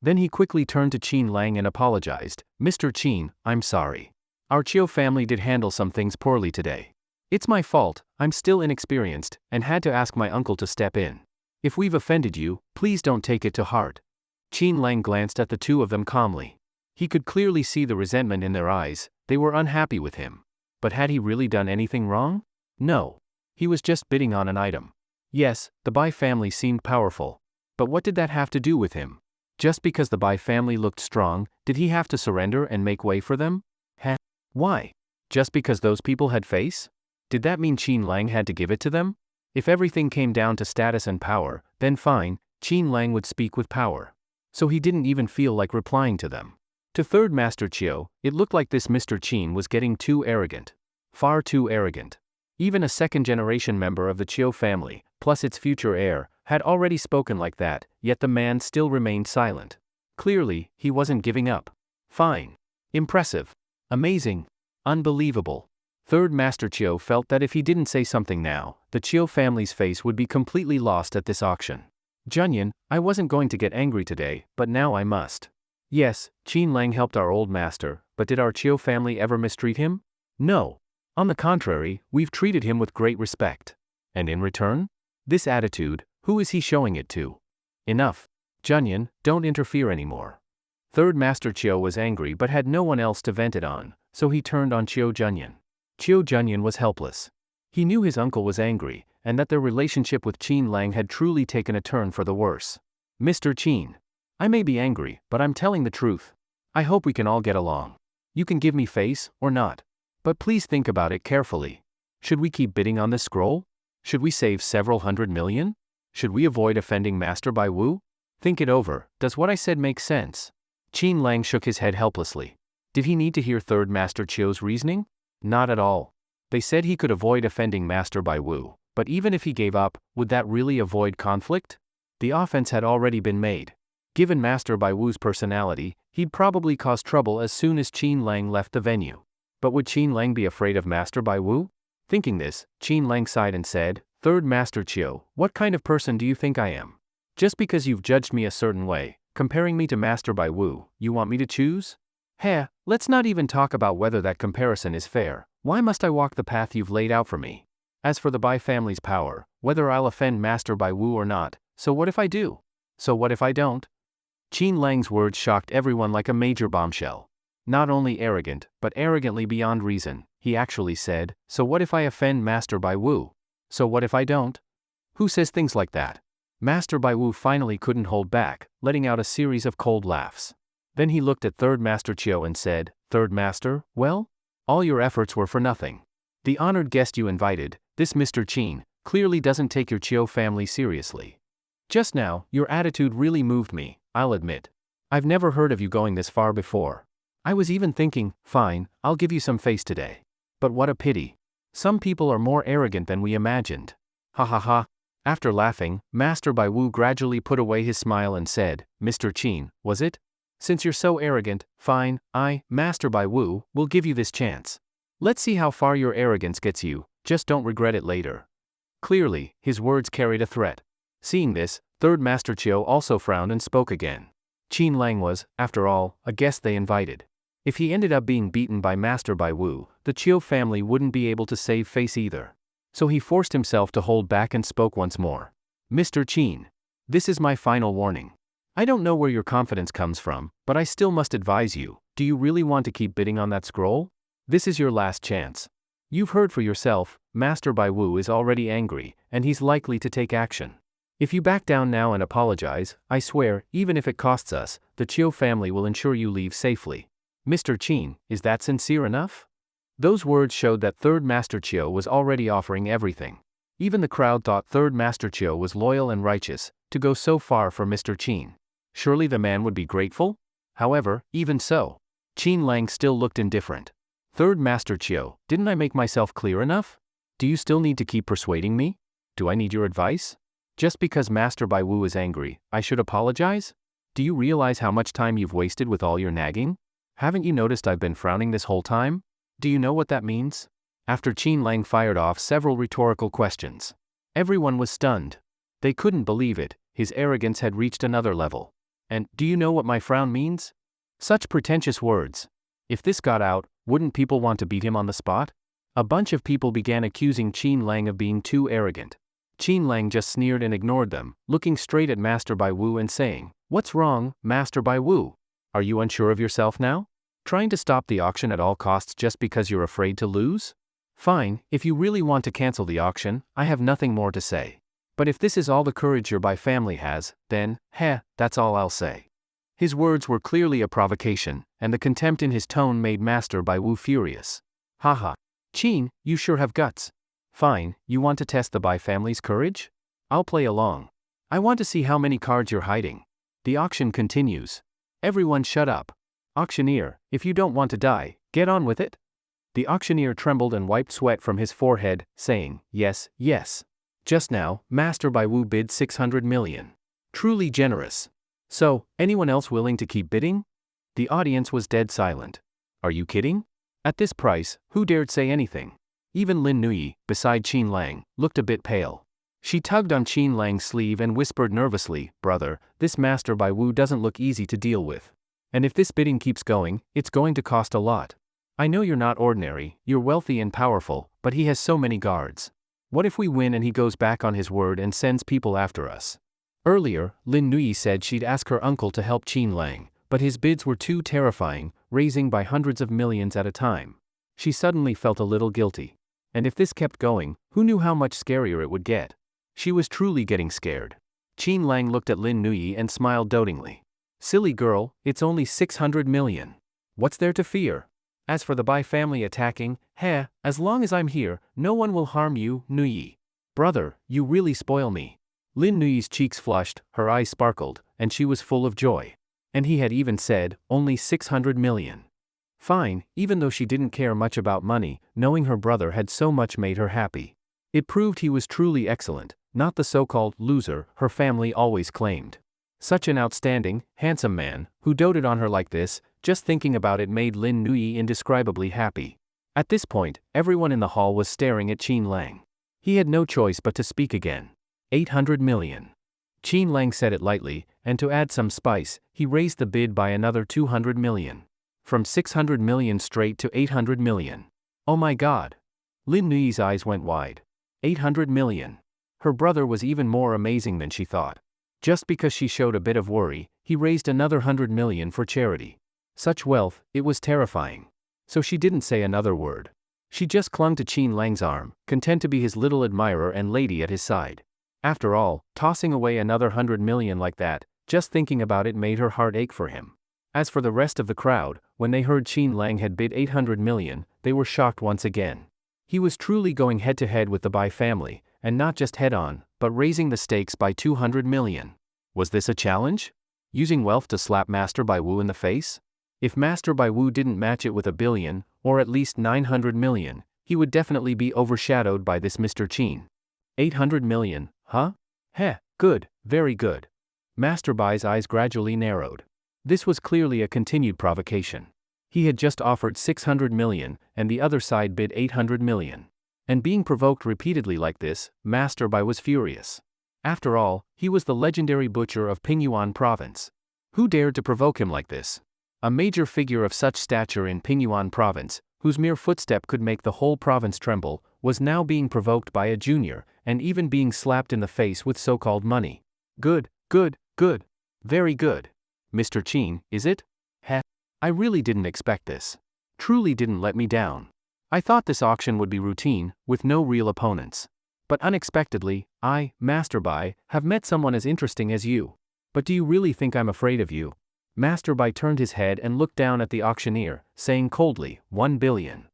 Then he quickly turned to Qin Lang and apologized. Mr. Qin, I'm sorry. Our Chiu family did handle some things poorly today. It's my fault, I'm still inexperienced, and had to ask my uncle to step in. If we've offended you, please don't take it to heart. Qin Lang glanced at the two of them calmly. He could clearly see the resentment in their eyes. They were unhappy with him. But had he really done anything wrong? No. He was just bidding on an item. Yes, the Bai family seemed powerful. But what did that have to do with him? Just because the Bai family looked strong, did he have to surrender and make way for them? Why? Just because those people had face? Did that mean Qin Lang had to give it to them? If everything came down to status and power, then fine, Qin Lang would speak with power. So he didn't even feel like replying to them. To Third Master Chiu, it looked like this Mr. Qin was getting too arrogant. Far too arrogant. Even a second-generation member of the Chiu family, plus its future heir, had already spoken like that, yet the man still remained silent. Clearly, he wasn't giving up. Fine. Impressive. Amazing. Unbelievable. Third Master Chiu felt that if he didn't say something now, the Chiu family's face would be completely lost at this auction. Junyan, I wasn't going to get angry today, but now I must. Yes, Qin Lang helped our old master, But did our Chiu family ever mistreat him? No. On the contrary, we've treated him with great respect. And in return? This attitude, who is he showing it to? Enough. Junyan, don't interfere anymore. Third Master Chiu was angry but had no one else to vent it on, so he turned on Chiu Junyan. Chiu Junyan was helpless. He knew his uncle was angry, and that their relationship with Qin Lang had truly taken a turn for the worse. Mr. Qin. I may be angry, but I'm telling the truth. I hope we can all get along. You can give me face, or not. But please think about it carefully. Should we keep bidding on this scroll? Should we save several hundred million? Should we avoid offending Master Bai Wu? Think it over. Does what I said make sense? Qin Lang shook his head helplessly. Did he need to hear Third Master Chiu's reasoning? Not at all. They said he could avoid offending Master Bai Wu, but even if he gave up, would that really avoid conflict? The offense had already been made. Given Master Bai Wu's personality, he'd probably cause trouble as soon as Qin Lang left the venue. But would Qin Lang be afraid of Master Bai Wu? Thinking this, Qin Lang sighed and said, Third Master Chiu, what kind of person do you think I am? Just because you've judged me a certain way, comparing me to Master Bai Wu, you want me to choose? Heh, let's not even talk about whether that comparison is fair. Why must I walk the path you've laid out for me? As for the Bai family's power, whether I'll offend Master Bai Wu or not, so what if I do? So what if I don't? Qin Lang's words shocked everyone like a major bombshell. Not only arrogant, but arrogantly beyond reason, he actually said, so what if I offend Master Bai Wu? So what if I don't? Who says things like that? Master Bai Wu finally couldn't hold back, letting out a series of cold laughs. Then he looked at Third Master Chiu and said, Third Master, well? All your efforts were for nothing. The honored guest you invited, this Mr. Qin, clearly doesn't take your Chiu family seriously. Just now, your attitude really moved me, I'll admit. I've never heard of you going this far before. I was even thinking, fine, I'll give you some face today. But what a pity. Some people are more arrogant than we imagined. Ha ha ha. After laughing, Master Bai Wu gradually put away his smile and said, Mr. Qin, was it? Since you're so arrogant, fine, Master Bai Wu, will give you this chance. Let's see how far your arrogance gets you, just don't regret it later. Clearly, his words carried a threat. Seeing this, Third Master Chiu also frowned and spoke again. Qin Lang was, after all, a guest they invited. If he ended up being beaten by Master Bai Wu, the Chiu family wouldn't be able to save face either. So he forced himself to hold back and spoke once more. Mr. Qin. This is my final warning. I don't know where your confidence comes from, but I still must advise you, do you really want to keep bidding on that scroll? This is your last chance. You've heard for yourself, Master Bai Wu is already angry, and he's likely to take action. If you back down now and apologize, I swear, even if it costs us, the Chiu family will ensure you leave safely. Mr. Qin, is that sincere enough? Those words showed that Third Master Chiu was already offering everything. Even the crowd thought Third Master Chiu was loyal and righteous, to go so far for Mr. Qin. Surely the man would be grateful? However, even so, Qin Lang still looked indifferent. Third Master Chiu, didn't I make myself clear enough? Do you still need to keep persuading me? Do I need your advice? Just because Master Bai Wu is angry, I should apologize? Do you realize how much time you've wasted with all your nagging? Haven't you noticed I've been frowning this whole time? Do you know what that means? After Qin Lang fired off several rhetorical questions. Everyone was stunned. They couldn't believe it, his arrogance had reached another level. And, do you know what my frown means? Such pretentious words. If this got out, wouldn't people want to beat him on the spot? A bunch of people began accusing Qin Lang of being too arrogant. Qin Lang just sneered and ignored them, looking straight at Master Bai Wu and saying, What's wrong, Master Bai Wu? Are you unsure of yourself now? Trying to stop the auction at all costs just because you're afraid to lose? Fine, if you really want to cancel the auction, I have nothing more to say. But if this is all the courage your Bai family has, then, that's all I'll say. His words were clearly a provocation, and the contempt in his tone made Master Bai Wu furious. Haha. Qin, you sure have guts. Fine, you want to test the Bai family's courage? I'll play along. I want to see how many cards you're hiding. The auction continues. Everyone shut up. Auctioneer, if you don't want to die, get on with it. The auctioneer trembled and wiped sweat from his forehead, saying, Yes, yes. Just now, Master Bai Wu bid 600 million. Truly generous. So, anyone else willing to keep bidding? The audience was dead silent. Are you kidding? At this price, who dared say anything? Even Lin Nui, beside Qin Lang, looked a bit pale. She tugged on Qin Lang's sleeve and whispered nervously, Brother, this Master Bai Wu doesn't look easy to deal with. And if this bidding keeps going, it's going to cost a lot. I know you're not ordinary, you're wealthy and powerful, but he has so many guards. What if we win and he goes back on his word and sends people after us? Earlier, Lin Nui said she'd ask her uncle to help Qin Lang, but his bids were too terrifying, raising by hundreds of millions at a time. She suddenly felt a little guilty. And if this kept going, who knew how much scarier it would get? She was truly getting scared. Qin Lang looked at Lin Nui and smiled dotingly. Silly girl, it's only 600 million. What's there to fear? As for the Bai family attacking, as long as I'm here, no one will harm you, Nui. Brother, you really spoil me. Lin Nui's cheeks flushed, her eyes sparkled, and she was full of joy. And he had even said, only 600 million. Fine, even though she didn't care much about money, knowing her brother had so much made her happy. It proved he was truly excellent, not the so-called loser her family always claimed. Such an outstanding, handsome man, who doted on her like this, just thinking about it made Lin Nui indescribably happy. At this point, everyone in the hall was staring at Qin Lang. He had no choice but to speak again. 800 million. Qin Lang said it lightly, and to add some spice, he raised the bid by another 200 million. From 600 million straight to 800 million. Oh my god. Lin Nui's eyes went wide. 800 million. Her brother was even more amazing than she thought. Just because she showed a bit of worry, he raised another 100 million for charity. Such wealth, it was terrifying. So she didn't say another word. She just clung to Qin Lang's arm, content to be his little admirer and lady at his side. After all, tossing away another 100 million like that, just thinking about it made her heart ache for him. As for the rest of the crowd, when they heard Qin Lang had bid 800 million, they were shocked once again. He was truly going head-to-head with the Bai family, and not just head-on, but raising the stakes by 200 million. Was this a challenge? Using wealth to slap Master Bai Wu in the face? If Master Bai Wu didn't match it with 1 billion, or at least 900 million, he would definitely be overshadowed by this Mr. Qin. 800 million, huh? Good, very good. Master Bai's eyes gradually narrowed. This was clearly a continued provocation. He had just offered 600 million, and the other side bid 800 million. And being provoked repeatedly like this, Master Bai was furious. After all, he was the legendary butcher of Pingyuan province. Who dared to provoke him like this? A major figure of such stature in Pingyuan province, whose mere footstep could make the whole province tremble, was now being provoked by a junior, and even being slapped in the face with so-called money. Good. Very good. Mr. Qin, is it? I really didn't expect this. Truly didn't let me down. I thought this auction would be routine, with no real opponents. But unexpectedly, I, Master Bai, have met someone as interesting as you. But do you really think I'm afraid of you? Master Bai turned his head and looked down at the auctioneer, saying coldly, 1 billion.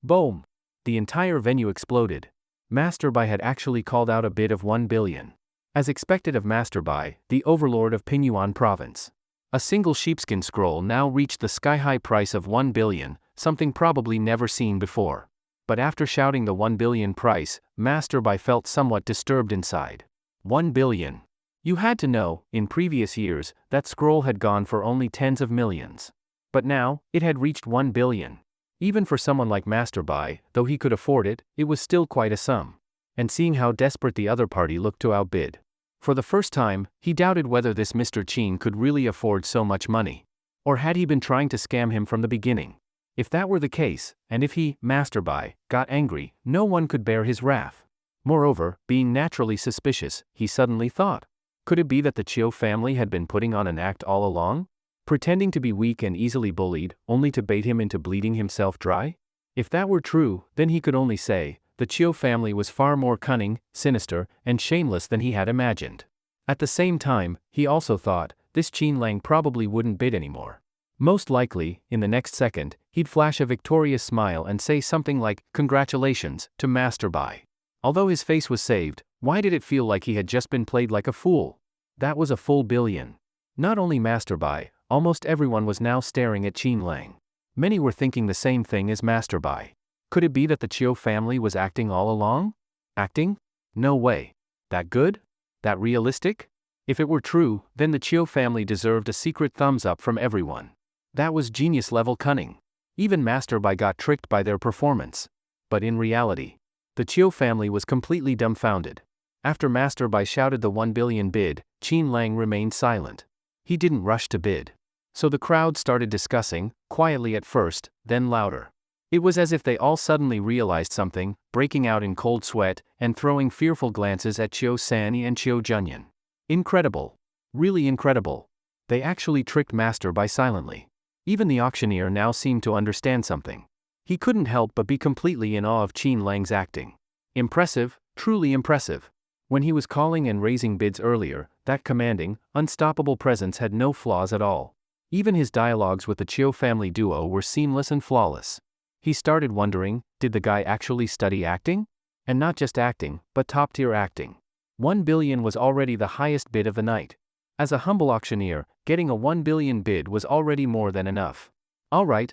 Boom! The entire venue exploded. Master Bai had actually called out a bid of 1 billion. As expected of Master Bai, the overlord of Pingyuan province. A single sheepskin scroll now reached the sky-high price of 1 billion, something probably never seen before. But after shouting the 1 billion price, Master Bai felt somewhat disturbed inside. 1 billion. You had to know, in previous years, that scroll had gone for only tens of millions. But now, it had reached 1 billion. Even for someone like Master Bai, though he could afford it, it was still quite a sum. And seeing how desperate the other party looked to outbid. For the first time, he doubted whether this Mr. Qin could really afford so much money. Or had he been trying to scam him from the beginning? If that were the case, and if he, Master Bai, got angry, no one could bear his wrath. Moreover, being naturally suspicious, he suddenly thought. Could it be that the Chiu family had been putting on an act all along? Pretending to be weak and easily bullied, only to bait him into bleeding himself dry? If that were true, then he could only say, the Chiu family was far more cunning, sinister, and shameless than he had imagined. At the same time, he also thought, this Qin Lang probably wouldn't bid anymore. Most likely, in the next second, he'd flash a victorious smile and say something like, congratulations, to Master Bai. Although his face was saved, why did it feel like he had just been played like a fool? That was a full billion. Not only Master Bai, almost everyone was now staring at Qin Lang. Many were thinking the same thing as Master Bai. Could it be that the Chiu family was acting all along? Acting? No way. That good? That realistic? If it were true, then the Chiu family deserved a secret thumbs up from everyone. That was genius-level cunning. Even Master Bai got tricked by their performance. But in reality, the Chiu family was completely dumbfounded. After Master Bai shouted the 1 billion bid, Qin Lang remained silent. He didn't rush to bid. So the crowd started discussing, quietly at first, then louder. It was as if they all suddenly realized something, breaking out in cold sweat, and throwing fearful glances at Chiu Sanyi and Chiu Junyan. Incredible. Really incredible. They actually tricked Master Bai silently. Even the auctioneer now seemed to understand something. He couldn't help but be completely in awe of Qin Lang's acting. Impressive, truly impressive. When he was calling and raising bids earlier, that commanding, unstoppable presence had no flaws at all. Even his dialogues with the Chiu family duo were seamless and flawless. He started wondering, did the guy actually study acting? And not just acting, but top-tier acting. 1 billion was already the highest bid of the night. As a humble auctioneer, getting a 1 billion bid was already more than enough. All right,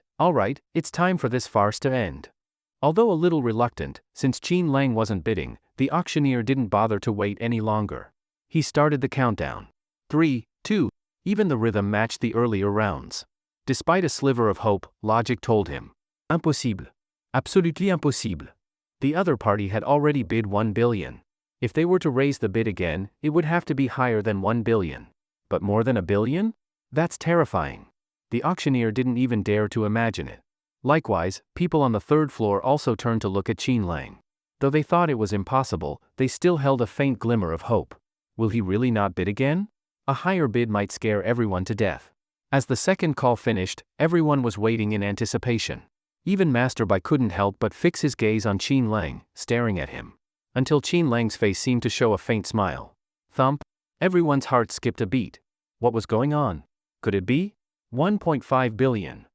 it's time for this farce to end. Although a little reluctant, since Qin Lang wasn't bidding, the auctioneer didn't bother to wait any longer. He started the countdown. 3, 2, even the rhythm matched the earlier rounds. Despite a sliver of hope, logic told him. Impossible. Absolutely impossible. The other party had already bid 1 billion. If they were to raise the bid again, it would have to be higher than 1 billion. But more than a billion? That's terrifying. The auctioneer didn't even dare to imagine it. Likewise, people on the third floor also turned to look at Qin Lang. Though they thought it was impossible, they still held a faint glimmer of hope. Will he really not bid again? A higher bid might scare everyone to death. As the second call finished, everyone was waiting in anticipation. Even Master Bai couldn't help but fix his gaze on Qin Lang, staring at him. Until Qin Lang's face seemed to show a faint smile. Thump. Everyone's heart skipped a beat. What was going on? Could it be? 1.5 billion.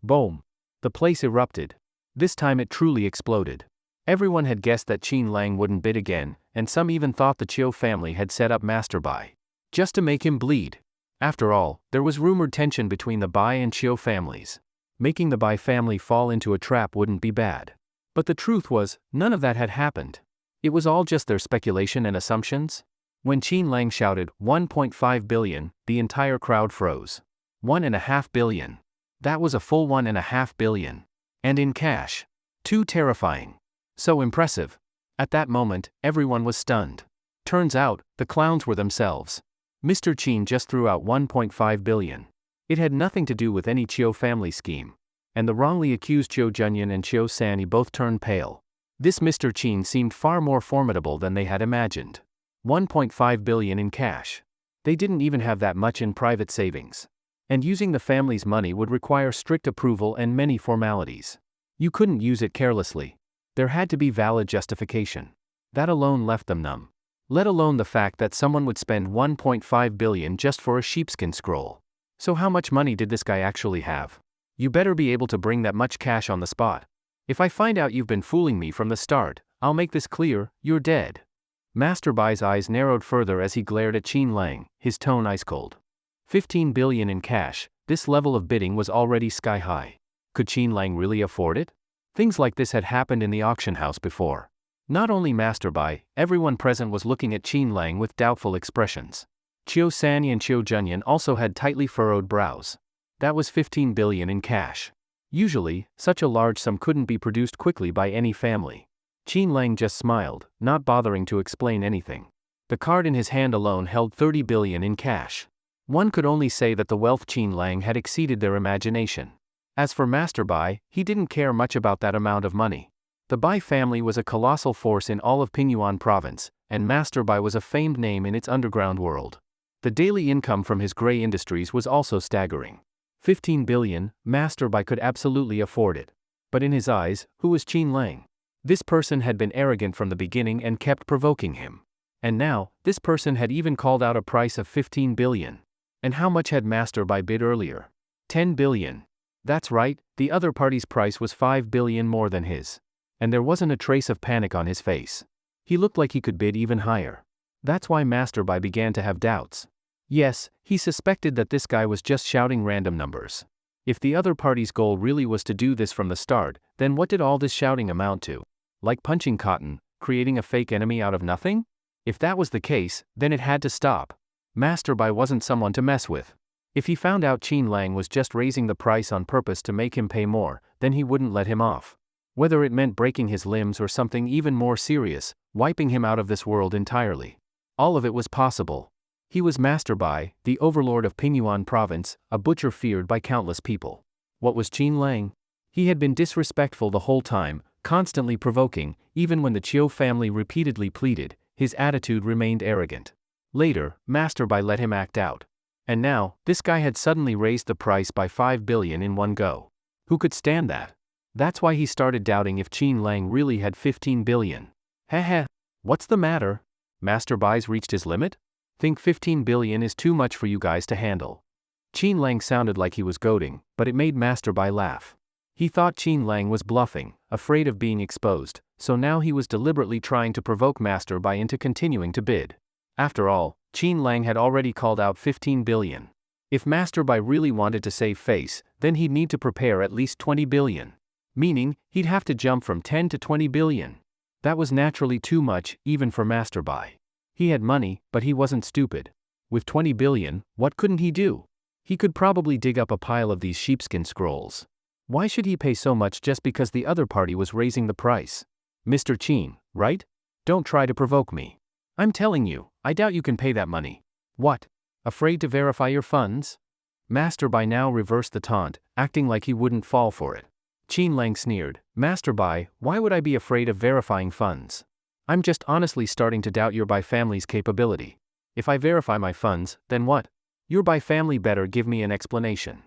Boom. The place erupted. This time it truly exploded. Everyone had guessed that Qin Lang wouldn't bid again, and some even thought the Chiu family had set up Master Bai just to make him bleed. After all, there was rumored tension between the Bai and Chiu families. Making the Bai family fall into a trap wouldn't be bad. But the truth was, none of that had happened. It was all just their speculation and assumptions. When Qin Lang shouted 1.5 billion, the entire crowd froze. 1.5 billion. That was a full 1.5 billion. And in cash. Too terrifying. So impressive. At that moment, everyone was stunned. Turns out, the clowns were themselves. Mr. Qin just threw out 1.5 billion. It had nothing to do with any Chiu family scheme. And the wrongly accused Chiu Junyan and Chiu Sanyi both turned pale. This Mr. Qin seemed far more formidable than they had imagined. 1.5 billion in cash. They didn't even have that much in private savings. And using the family's money would require strict approval and many formalities. You couldn't use it carelessly. There had to be valid justification. That alone left them numb. Let alone the fact that someone would spend 1.5 billion just for a sheepskin scroll. So how much money did this guy actually have? You better be able to bring that much cash on the spot. If I find out you've been fooling me from the start, I'll make this clear, you're dead. Master Bai's eyes narrowed further as he glared at Qin Lang, his tone ice cold. 15 billion in cash, this level of bidding was already sky high. Could Qin Lang really afford it? Things like this had happened in the auction house before. Not only Master Bai, everyone present was looking at Qin Lang with doubtful expressions. Chiu Sanyi and Chiu Junyan also had tightly furrowed brows. That was 15 billion in cash. Usually, such a large sum couldn't be produced quickly by any family. Qin Lang just smiled, not bothering to explain anything. The card in his hand alone held 30 billion in cash. One could only say that the wealth Qin Lang had exceeded their imagination. As for Master Bai, he didn't care much about that amount of money. The Bai family was a colossal force in all of Pingyuan province, and Master Bai was a famed name in its underground world. The daily income from his gray industries was also staggering. 15 billion, Master Bai could absolutely afford it. But in his eyes, who was Qin Lang? This person had been arrogant from the beginning and kept provoking him. And now, this person had even called out a price of 15 billion. And how much had Master Bai bid earlier? 10 billion. That's right, the other party's price was 5 billion more than his. And there wasn't a trace of panic on his face. He looked like he could bid even higher. That's why Master Bai began to have doubts. Yes, he suspected that this guy was just shouting random numbers. If the other party's goal really was to do this from the start, then what did all this shouting amount to? Like punching cotton, creating a fake enemy out of nothing? If that was the case, then it had to stop. Master Bai wasn't someone to mess with. If he found out Qin Lang was just raising the price on purpose to make him pay more, then he wouldn't let him off. Whether it meant breaking his limbs or something even more serious, wiping him out of this world entirely. All of it was possible. He was Master Bai, the overlord of Pingyuan province, a butcher feared by countless people. What was Qin Lang? He had been disrespectful the whole time, constantly provoking. Even when the Chiu family repeatedly pleaded, his attitude remained arrogant. Later, Master Bai let him act out. And now, this guy had suddenly raised the price by 5 billion in one go. Who could stand that? That's why he started doubting if Qin Lang really had 15 billion. Heh. What's the matter? Master Bai's reached his limit? Think 15 billion is too much for you guys to handle. Qin Lang sounded like he was goading, but it made Master Bai laugh. He thought Qin Lang was bluffing, afraid of being exposed, so now he was deliberately trying to provoke Master Bai into continuing to bid. After all, Qin Lang had already called out 15 billion. If Master Bai really wanted to save face, then he'd need to prepare at least 20 billion. Meaning, he'd have to jump from 10 to 20 billion. That was naturally too much, even for Master Bai. He had money, but he wasn't stupid. With 20 billion, what couldn't he do? He could probably dig up a pile of these sheepskin scrolls. Why should he pay so much just because the other party was raising the price? Mr. Qin, right? Don't try to provoke me. I'm telling you, I doubt you can pay that money. What? Afraid to verify your funds? Master Bai now reversed the taunt, acting like he wouldn't fall for it. Qin Lang sneered, Master Bai, why would I be afraid of verifying funds? I'm just honestly starting to doubt your Bai family's capability. If I verify my funds, then what? Your Bai family better give me an explanation.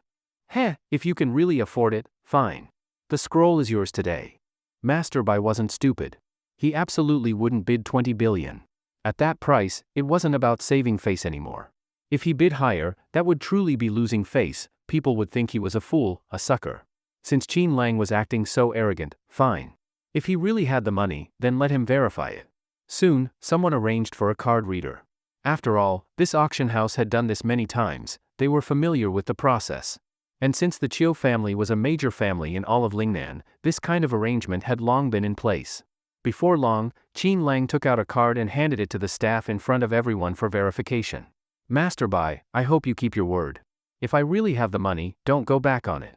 If you can really afford it, fine. The scroll is yours today. Master Bai wasn't stupid. He absolutely wouldn't bid 20 billion. At that price, it wasn't about saving face anymore. If he bid higher, that would truly be losing face. People would think he was a fool, a sucker. Since Qin Lang was acting so arrogant, fine. If he really had the money, then let him verify it. Soon, someone arranged for a card reader. After all, this auction house had done this many times. They were familiar with the process. And since the Chiu family was a major family in all of Lingnan, this kind of arrangement had long been in place. Before long, Qin Lang took out a card and handed it to the staff in front of everyone for verification. Master Bai, I hope you keep your word. If I really have the money, don't go back on it.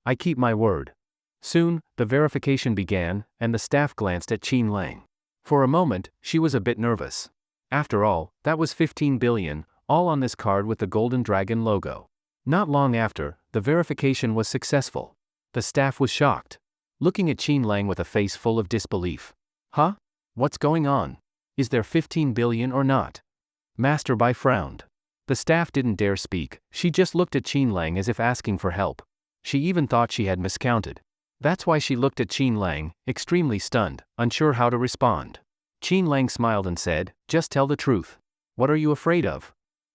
I keep my word. Soon, the verification began, and the staff glanced at Qin Lang. For a moment, she was a bit nervous. After all, that was 15 billion, all on this card with the Golden Dragon logo. Not long after, the verification was successful. The staff was shocked, looking at Qin Lang with a face full of disbelief. Huh? What's going on? Is there 15 billion or not? Master Bai frowned. The staff didn't dare speak, she just looked at Qin Lang as if asking for help. She even thought she had miscounted. That's why she looked at Qin Lang, extremely stunned, unsure how to respond. Qin Lang smiled and said, just tell the truth. What are you afraid of?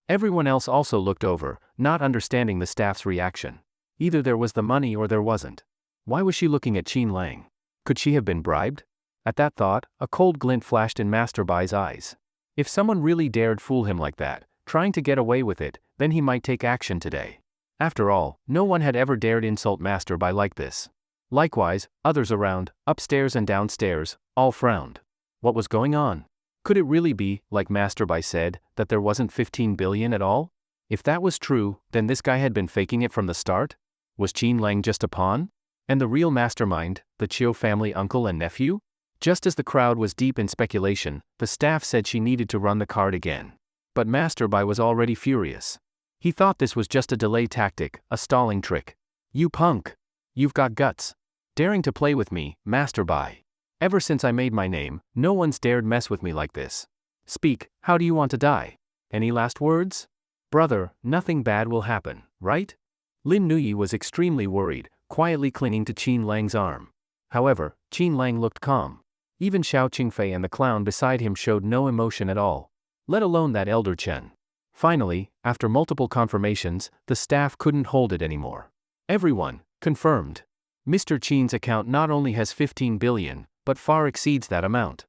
Everyone else also looked over, not understanding the staff's reaction. Either there was the money or there wasn't. Why was she looking at Qin Lang? Could she have been bribed? At that thought, a cold glint flashed in Master Bai's eyes. If someone really dared fool him like that, trying to get away with it, then he might take action today. After all, no one had ever dared insult Master Bai like this. Likewise, others around, upstairs and downstairs, all frowned. What was going on? Could it really be, like Master Bai said, that there wasn't 15 billion at all? If that was true, then this guy had been faking it from the start? Was Qin Lang just a pawn? And the real mastermind, the Chiu family uncle and nephew? Just as the crowd was deep in speculation, the staff said she needed to run the card again. But Master Bai was already furious. He thought this was just a delay tactic, a stalling trick. You punk! You've got guts. Daring to play with me, Master Bai. Ever since I made my name, no one's dared mess with me like this. Speak, how do you want to die? Any last words? Brother, nothing bad will happen, right? Lin Nuyi was extremely worried, quietly clinging to Qin Lang's arm. However, Qin Lang looked calm. Even Xiao Qingfei and the clown beside him showed no emotion at all. Let alone that elder Chen. Finally, after multiple confirmations, the staff couldn't hold it anymore. Everyone, confirmed. Mr. Qin's account not only has 15 billion, but far exceeds that amount.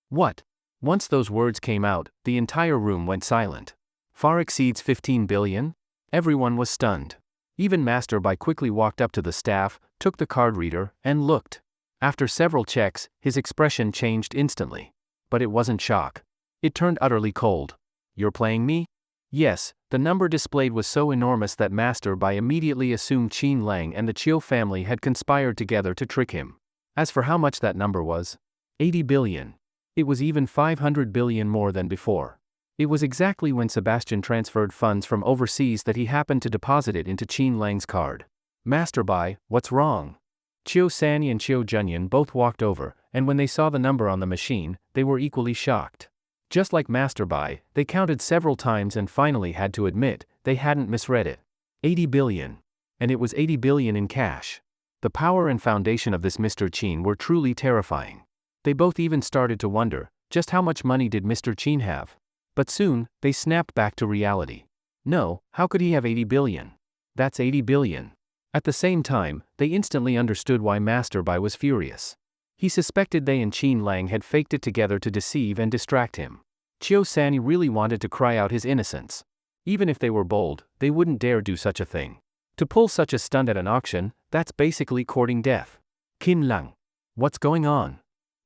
What? Once those words came out, the entire room went silent. Far exceeds 15 billion? Everyone was stunned. Even Master Bai quickly walked up to the staff, took the card reader, and looked. After several checks, his expression changed instantly. But it wasn't shock. It turned utterly cold. You're playing me? Yes, the number displayed was so enormous that Master Bai immediately assumed Qin Lang and the Chiu family had conspired together to trick him. As for how much that number was, 80 billion. It was even 500 billion more than before. It was exactly when Sebastian transferred funds from overseas that he happened to deposit it into Qin Lang's card. Master Bai, what's wrong? Chiu Sanyi and Chiu Junyan both walked over, and when they saw the number on the machine, they were equally shocked. Just like Master Bai, they counted several times and finally had to admit they hadn't misread it. 80 billion. And it was 80 billion in cash. The power and foundation of this Mr. Qin were truly terrifying. They both even started to wonder, just how much money did Mr. Qin have? But soon, they snapped back to reality. No, how could he have 80 billion? That's 80 billion. At the same time, they instantly understood why Master Bai was furious. He suspected they and Qin Lang had faked it together to deceive and distract him. Chiu Sanyi really wanted to cry out his innocence. Even if they were bold, they wouldn't dare do such a thing. To pull such a stunt at an auction, that's basically courting death. Qin Lang. What's going on?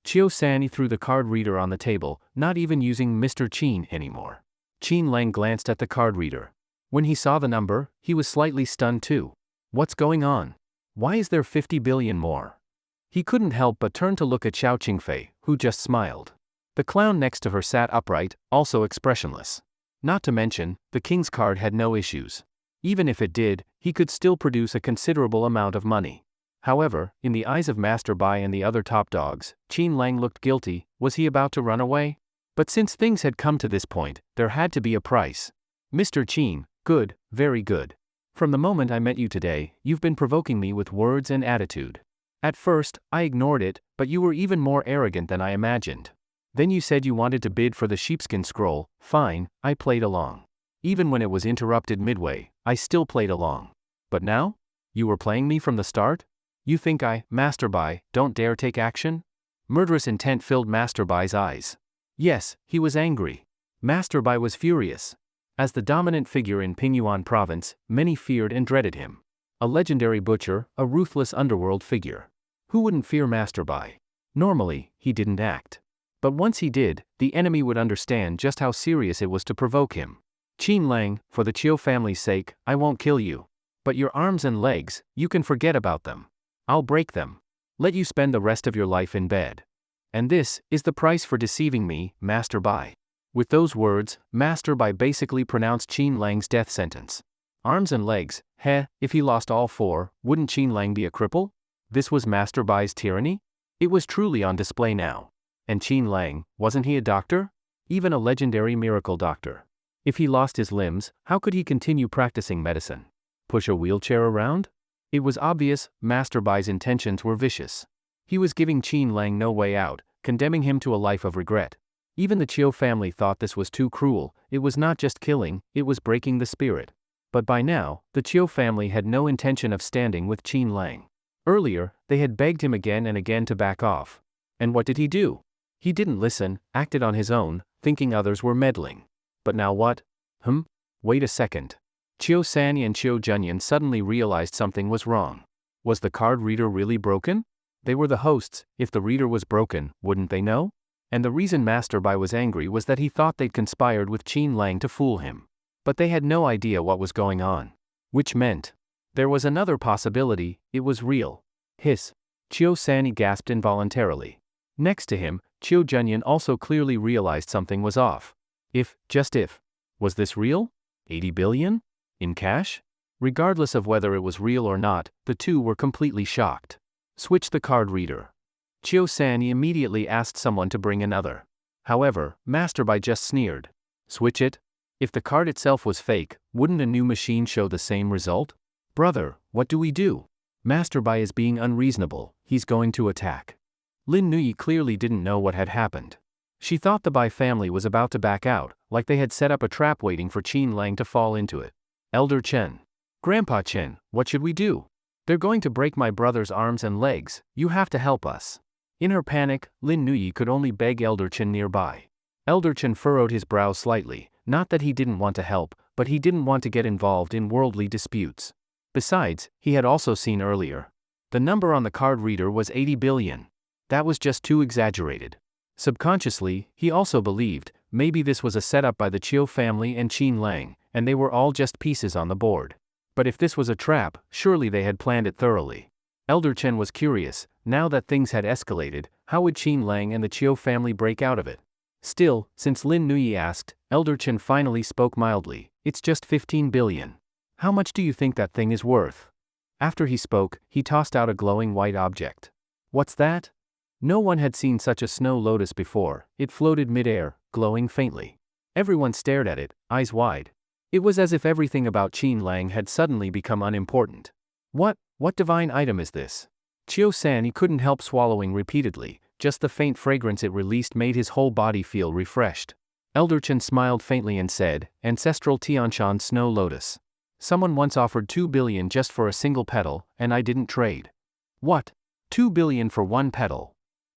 Chiu Sanyi threw the card reader on the table, not even using Mr. Qin anymore. Qin Lang glanced at the card reader. When he saw the number, he was slightly stunned too. What's going on? Why is there 50 billion more? He couldn't help but turn to look at Xiao Qingfei, who just smiled. The clown next to her sat upright, also expressionless. Not to mention, the king's card had no issues. Even if it did, he could still produce a considerable amount of money. However, in the eyes of Master Bai and the other top dogs, Qin Lang looked guilty. Was he about to run away? But since things had come to this point, there had to be a price. Mr. Qin, good, very good. From the moment I met you today, you've been provoking me with words and attitude. At first, I ignored it, but you were even more arrogant than I imagined. Then you said you wanted to bid for the sheepskin scroll. Fine, I played along. Even when it was interrupted midway, I still played along. But now? You were playing me from the start? You think I, Master Bai, don't dare take action? Murderous intent filled Master Bai's eyes. Yes, he was angry. Master Bai was furious. As the dominant figure in Pingyuan province, many feared and dreaded him. A legendary butcher, a ruthless underworld figure. Who wouldn't fear Master Bai? Normally, he didn't act. But once he did, the enemy would understand just how serious it was to provoke him. Qin Lang, for the Chiu family's sake, I won't kill you. But your arms and legs, you can forget about them. I'll break them. Let you spend the rest of your life in bed. And this is the price for deceiving me, Master Bai. With those words, Master Bai basically pronounced Qin Lang's death sentence. Arms and legs, if he lost all four, wouldn't Qin Lang be a cripple? This was Master Bai's tyranny? It was truly on display now. And Qin Lang, wasn't he a doctor? Even a legendary miracle doctor. If he lost his limbs, how could he continue practicing medicine? Push a wheelchair around? It was obvious, Master Bai's intentions were vicious. He was giving Qin Lang no way out, condemning him to a life of regret. Even the Chiu family thought this was too cruel. It was not just killing, it was breaking the spirit. But by now, the Chiu family had no intention of standing with Qin Lang. Earlier, they had begged him again and again to back off. And what did he do? He didn't listen, acted on his own, thinking others were meddling. But now what? Wait a second. Chiu Sanyi and Chiu Junyan suddenly realized something was wrong. Was the card reader really broken? They were the hosts. If the reader was broken, wouldn't they know? And the reason Master Bai was angry was that he thought they'd conspired with Qin Lang to fool him. But they had no idea what was going on. Which meant there was another possibility. It was real. Hiss. Chiu Sanyi gasped involuntarily. Next to him, Chiu Junyan also clearly realized something was off. Just if. Was this real? 80 billion? In cash? Regardless of whether it was real or not, the two were completely shocked. Switch the card reader. Chiu Sanyi immediately asked someone to bring another. However, Master Bai just sneered. Switch it? If the card itself was fake, wouldn't a new machine show the same result? Brother, what do we do? Master Bai is being unreasonable, he's going to attack. Lin Nui clearly didn't know what had happened. She thought the Bai family was about to back out, like they had set up a trap waiting for Qin Lang to fall into it. Elder Chen. Grandpa Chen, what should we do? They're going to break my brother's arms and legs, you have to help us. In her panic, Lin Nui could only beg Elder Chen nearby. Elder Chen furrowed his brow slightly, not that he didn't want to help, but he didn't want to get involved in worldly disputes. Besides, he had also seen earlier. The number on the card reader was 80 billion. That was just too exaggerated. Subconsciously, he also believed, maybe this was a setup by the Chiu family and Qin Lang, and they were all just pieces on the board. But if this was a trap, surely they had planned it thoroughly. Elder Chen was curious, now that things had escalated, how would Qin Lang and the Chiu family break out of it? Still, since Lin Nui asked, Elder Chen finally spoke mildly, "It's just 15 billion. How much do you think that thing is worth?" After he spoke, he tossed out a glowing white object. "What's that?" No one had seen such a snow lotus before. It floated mid-air, glowing faintly. Everyone stared at it, eyes wide. It was as if everything about Qin Lang had suddenly become unimportant. What divine item is this?" Chio-san couldn't help swallowing repeatedly. Just the faint fragrance it released made his whole body feel refreshed. Elder Chen smiled faintly and said, "Ancestral Tianshan Snow Lotus. Someone once offered 2 billion just for a single petal, and I didn't trade." "What? 2 billion for one petal?"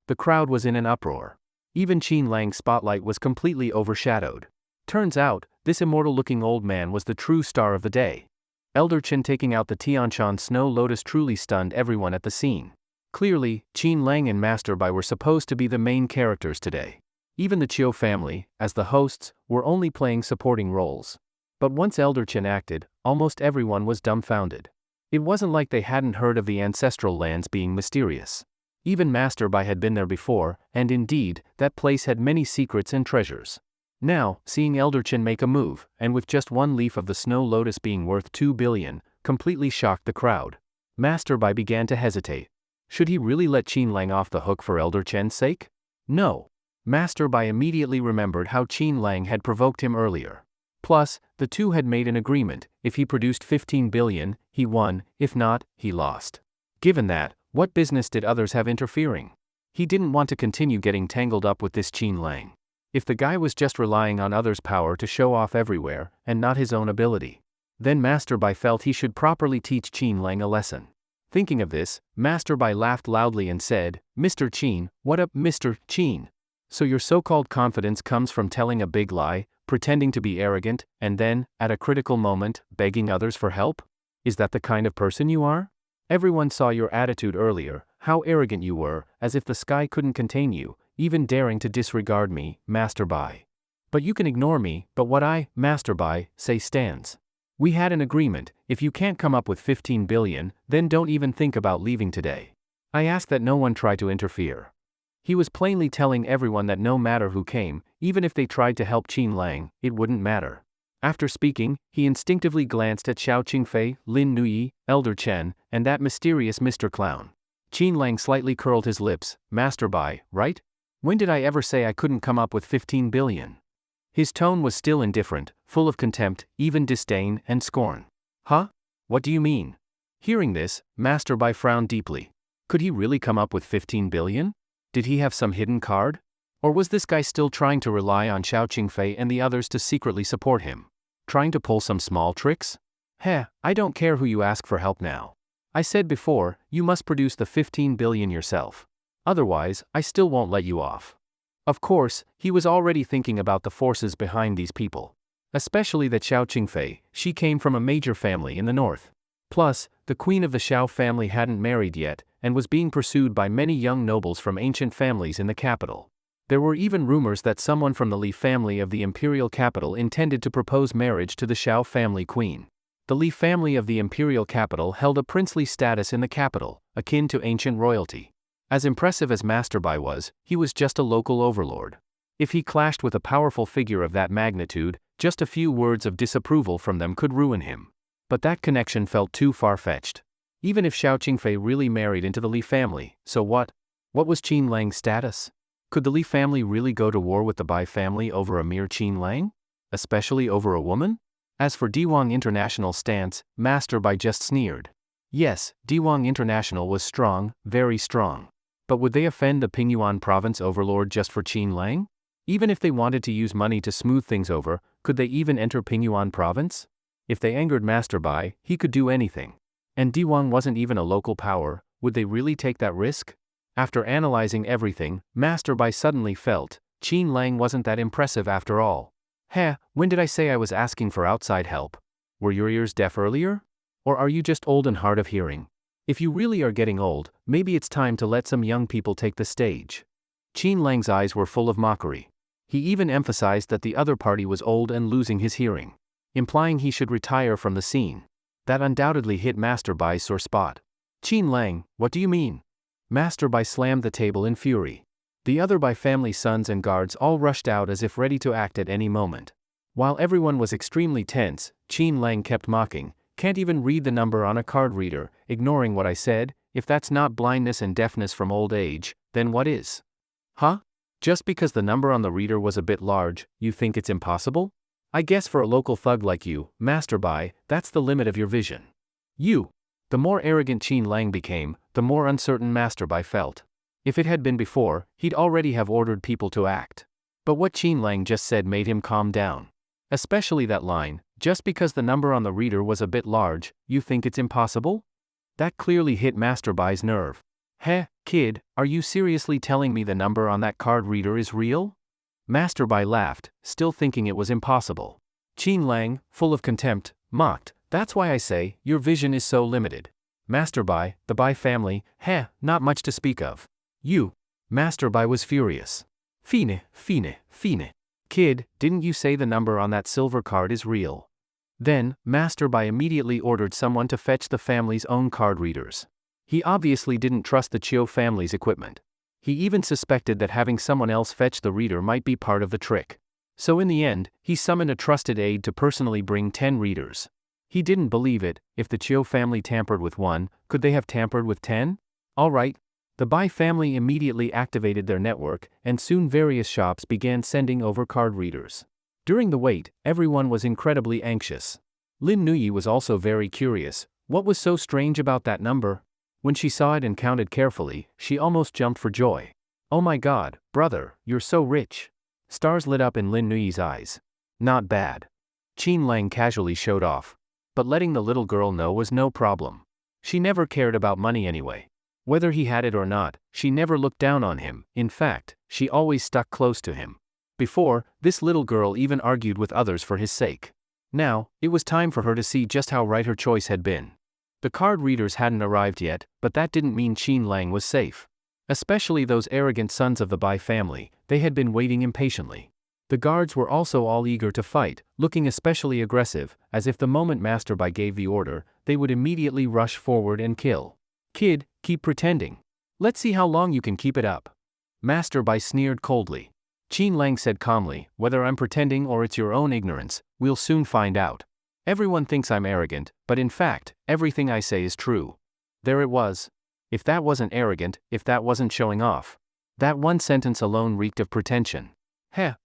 The crowd was in an uproar. Even Qin Lang's spotlight was completely overshadowed. Turns out, this immortal-looking old man was the true star of the day. Elder Chen taking out the Tianshan Snow Lotus truly stunned everyone at the scene. Clearly, Qin Lang and Master Bai were supposed to be the main characters today. Even the Chiu family, as the hosts, were only playing supporting roles. But once Elder Chen acted, almost everyone was dumbfounded. It wasn't like they hadn't heard of the ancestral lands being mysterious. Even Master Bai had been there before, and indeed, that place had many secrets and treasures. Now, seeing Elder Chen make a move, and with just one leaf of the snow lotus being worth 2 billion, completely shocked the crowd. Master Bai began to hesitate. Should he really let Qin Lang off the hook for Elder Chen's sake? No. Master Bai immediately remembered how Qin Lang had provoked him earlier. Plus, the two had made an agreement: if he produced 15 billion, he won; if not, he lost. Given that, what business did others have interfering? He didn't want to continue getting tangled up with this Qin Lang. If the guy was just relying on others' power to show off everywhere, and not his own ability, then Master Bai felt he should properly teach Qin Lang a lesson. Thinking of this, Master Bai laughed loudly and said, "Mr. Qin, what up, Mr. Qin? So your so-called confidence comes from telling a big lie, pretending to be arrogant, and then, at a critical moment, begging others for help? Is that the kind of person you are? Everyone saw your attitude earlier, how arrogant you were, as if the sky couldn't contain you, even daring to disregard me, Master Bai. But you can ignore me, but what I, Master Bai, say stands. We had an agreement: if you can't come up with 15 billion, then don't even think about leaving today. I ask that no one try to interfere." He was plainly telling everyone that no matter who came, even if they tried to help Qin Lang, it wouldn't matter. After speaking, he instinctively glanced at Xiao Qingfei, Lin Nui, Elder Chen, and that mysterious Mr. Clown. Qin Lang slightly curled his lips. "Master Bai, right? When did I ever say I couldn't come up with 15 billion? His tone was still indifferent, full of contempt, even disdain and scorn. "Huh? What do you mean?" Hearing this, Master Bai frowned deeply. Could he really come up with 15 billion? Did he have some hidden card? Or was this guy still trying to rely on Xiao Qingfei and the others to secretly support him? Trying to pull some small tricks? I don't care who you ask for help now. I said before, you must produce the 15 billion yourself. Otherwise, I still won't let you off. Of course, he was already thinking about the forces behind these people. Especially that Xiao Qingfei, she came from a major family in the north. Plus, the queen of the Xiao family hadn't married yet, and was being pursued by many young nobles from ancient families in the capital. There were even rumors that someone from the Li family of the imperial capital intended to propose marriage to the Xiao family queen. The Li family of the imperial capital held a princely status in the capital, akin to ancient royalty. As impressive as Master Bai was, he was just a local overlord. If he clashed with a powerful figure of that magnitude, just a few words of disapproval from them could ruin him. But that connection felt too far-fetched. Even if Xiao Qingfei really married into the Li family, so what? What was Qin Lang's status? Could the Li family really go to war with the Bai family over a mere Qin Lang? Especially over a woman? As for Diwang International's stance, Master Bai just sneered. Yes, Diwang International was strong, very strong. But would they offend the Pingyuan province overlord just for Qin Lang? Even if they wanted to use money to smooth things over, could they even enter Pingyuan province? If they angered Master Bai, he could do anything. And Diwang wasn't even a local power. Would they really take that risk? After analyzing everything, Master Bai suddenly felt, Qin Lang wasn't that impressive after all. When did I say I was asking for outside help? Were your ears deaf earlier? Or are you just old and hard of hearing? If you really are getting old, maybe it's time to let some young people take the stage. Qin Lang's eyes were full of mockery. He even emphasized that the other party was old and losing his hearing, implying he should retire from the scene. That undoubtedly hit Master Bai's sore spot. Qin Lang, what do you mean? Master Bai slammed the table in fury. The other Bai family sons and guards all rushed out as if ready to act at any moment. While everyone was extremely tense, Qin Lang kept mocking, "Can't even read the number on a card reader," ignoring what I said. "If that's not blindness and deafness from old age, then what is?" "Huh? Just because the number on the reader was a bit large, you think it's impossible? I guess for a local thug like you, Master Bai, that's the limit of your vision." "You!" The more arrogant Qin Lang became, the more uncertain Master Bai felt. If it had been before, he'd already have ordered people to act. But what Qin Lang just said made him calm down. Especially that line, "Just because the number on the reader was a bit large, you think it's impossible?" That clearly hit Master Bai's nerve. "Heh, kid, are you seriously telling me the number on that card reader is real?" Master Bai laughed, still thinking it was impossible. Qin Lang, full of contempt, mocked, "That's why I say, your vision is so limited. Master Bai, the Bai family, not much to speak of. You." Master Bai was furious. Fine. "Kid, didn't you say the number on that silver card is real?" Then, Master Bai immediately ordered someone to fetch the family's own card readers. He obviously didn't trust the Chiu family's equipment. He even suspected that having someone else fetch the reader might be part of the trick. So in the end, he summoned a trusted aide to personally bring 10 readers. He didn't believe it. If the Chiu family tampered with one, could they have tampered with 10? Alright. The Bai family immediately activated their network, and soon various shops began sending over card readers. During the wait, everyone was incredibly anxious. Lin Nuyi was also very curious. What was so strange about that number? When she saw it and counted carefully, she almost jumped for joy. "Oh my god, brother, you're so rich." Stars lit up in Lin Nuyi's eyes. "Not bad." Qin Lang casually showed off. But letting the little girl know was no problem. She never cared about money anyway. Whether he had it or not, she never looked down on him. In fact, she always stuck close to him. Before, this little girl even argued with others for his sake. Now, it was time for her to see just how right her choice had been. The card readers hadn't arrived yet, but that didn't mean Qin Lang was safe. Especially those arrogant sons of the Bai family, they had been waiting impatiently. The guards were also all eager to fight, looking especially aggressive, as if the moment Master Bai gave the order, they would immediately rush forward and kill. "Kid, keep pretending. Let's see how long you can keep it up." Master Bai sneered coldly. Qin Lang said calmly, "Whether I'm pretending or it's your own ignorance, we'll soon find out. Everyone thinks I'm arrogant, but in fact, everything I say is true." There it was. If that wasn't arrogant, if that wasn't showing off. That one sentence alone reeked of pretension.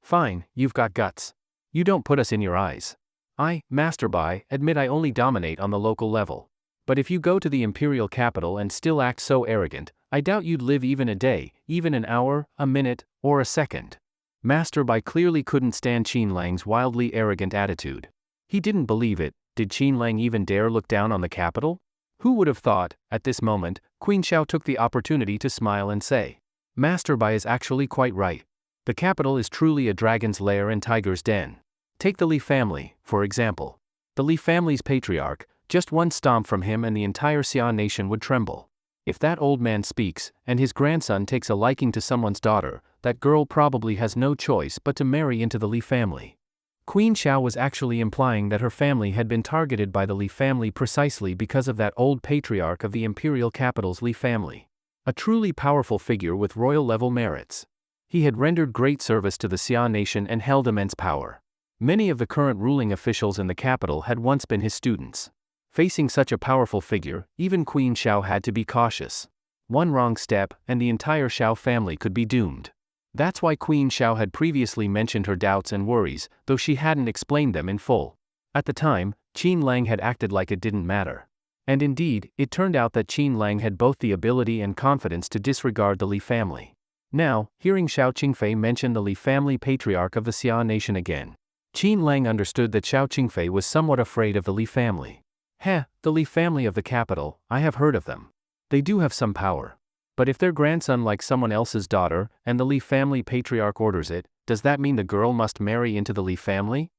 Fine, you've got guts. You don't put us in your eyes. I, Master Bai, admit I only dominate on the local level. But if you go to the imperial capital and still act so arrogant, I doubt you'd live even a day, even an hour, a minute, or a second. Master Bai clearly couldn't stand Qin Lang's wildly arrogant attitude. He didn't believe it. Did Qin Lang even dare look down on the capital? Who would have thought? At this moment, Queen Xiao took the opportunity to smile and say, "Master Bai is actually quite right. The capital is truly a dragon's lair and tiger's den. Take the Li family, for example. The Li family's patriarch, just one stomp from him and the entire Xia nation would tremble. If that old man speaks, and his grandson takes a liking to someone's daughter, that girl probably has no choice but to marry into the Li family." Queen Xiao was actually implying that her family had been targeted by the Li family precisely because of that old patriarch of the imperial capital's Li family. A truly powerful figure with royal-level merits. He had rendered great service to the Xia nation and held immense power. Many of the current ruling officials in the capital had once been his students. Facing such a powerful figure, even Queen Xiao had to be cautious. One wrong step, and the entire Xiao family could be doomed. That's why Queen Xiao had previously mentioned her doubts and worries, though she hadn't explained them in full. At the time, Qin Lang had acted like it didn't matter. And indeed, it turned out that Qin Lang had both the ability and confidence to disregard the Li family. Now, hearing Xiao Qingfei mention the Li family patriarch of the Xia nation again, Qin Lang understood that Xiao Qingfei was somewhat afraid of the Li family. The Li family of the capital, I have heard of them. They do have some power. But if their grandson likes someone else's daughter, and the Li family patriarch orders it, does that mean the girl must marry into the Li family?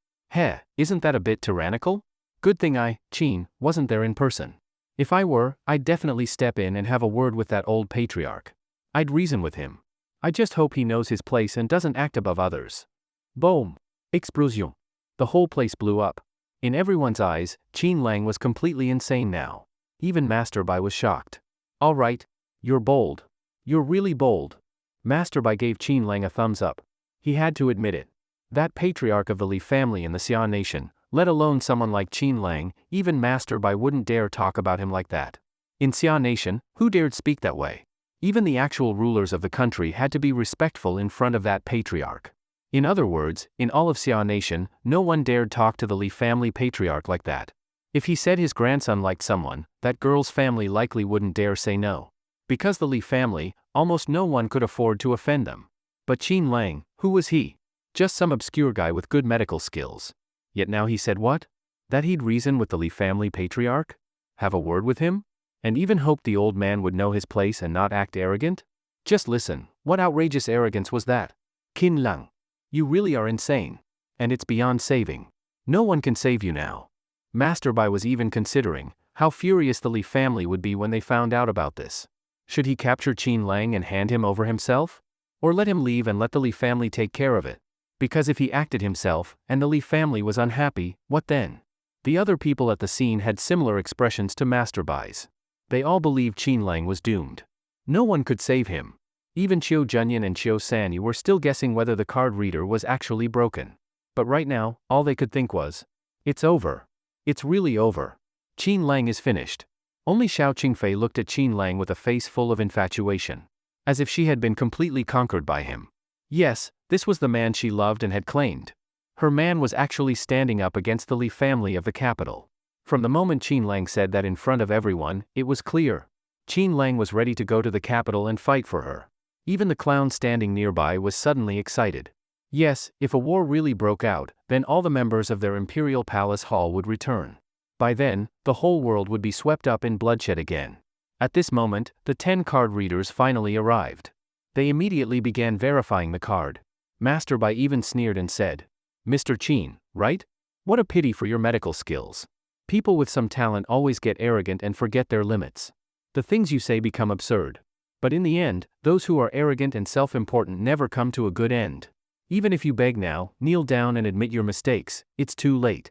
Isn't that a bit tyrannical? Good thing Qin, wasn't there in person. If I were, I'd definitely step in and have a word with that old patriarch. I'd reason with him. I just hope he knows his place and doesn't act above others. Boom! Explosion! The whole place blew up. In everyone's eyes, Qin Lang was completely insane now. Even Master Bai was shocked. "All right. You're bold. You're really bold. Master Bai gave Qin Lang a thumbs up. He had to admit it. That patriarch of the Li family in the Xia nation, let alone someone like Qin Lang, even Master Bai wouldn't dare talk about him like that. In Xia nation, who dared speak that way? Even the actual rulers of the country had to be respectful in front of that patriarch. In other words, in all of Xia nation, no one dared talk to the Li family patriarch like that. If he said his grandson liked someone, that girl's family likely wouldn't dare say no. Because the Li family, almost no one could afford to offend them. But Qin Lang, who was he? Just some obscure guy with good medical skills. Yet now he said what? That he'd reason with the Li family patriarch? Have a word with him? And even hoped the old man would know his place and not act arrogant? Just listen, what outrageous arrogance was that? Qin Lang. You really are insane. And it's beyond saving. No one can save you now. Master Bai was even considering how furious the Li family would be when they found out about this. Should he capture Qin Lang and hand him over himself? Or let him leave and let the Li family take care of it? Because if he acted himself, and the Li family was unhappy, what then? The other people at the scene had similar expressions to Master Bai's. They all believed Qin Lang was doomed. No one could save him. Even Qiu Junyan and Qiu Sanyi were still guessing whether the card reader was actually broken. But right now, all they could think was, it's over. It's really over. Qin Lang is finished. Only Xiao Qingfei looked at Qin Lang with a face full of infatuation. As if she had been completely conquered by him. Yes, this was the man she loved and had claimed. Her man was actually standing up against the Li family of the capital. From the moment Qin Lang said that in front of everyone, it was clear. Qin Lang was ready to go to the capital and fight for her. Even the clown standing nearby was suddenly excited. Yes, if a war really broke out, then all the members of their imperial palace hall would return. By then, the whole world would be swept up in bloodshed again. At this moment, the 10 card readers finally arrived. They immediately began verifying the card. Master Bai even sneered and said, Mr. Qin, right? What a pity for your medical skills. People with some talent always get arrogant and forget their limits. The things you say become absurd. But in the end, those who are arrogant and self-important never come to a good end. Even if you beg now, kneel down and admit your mistakes, it's too late.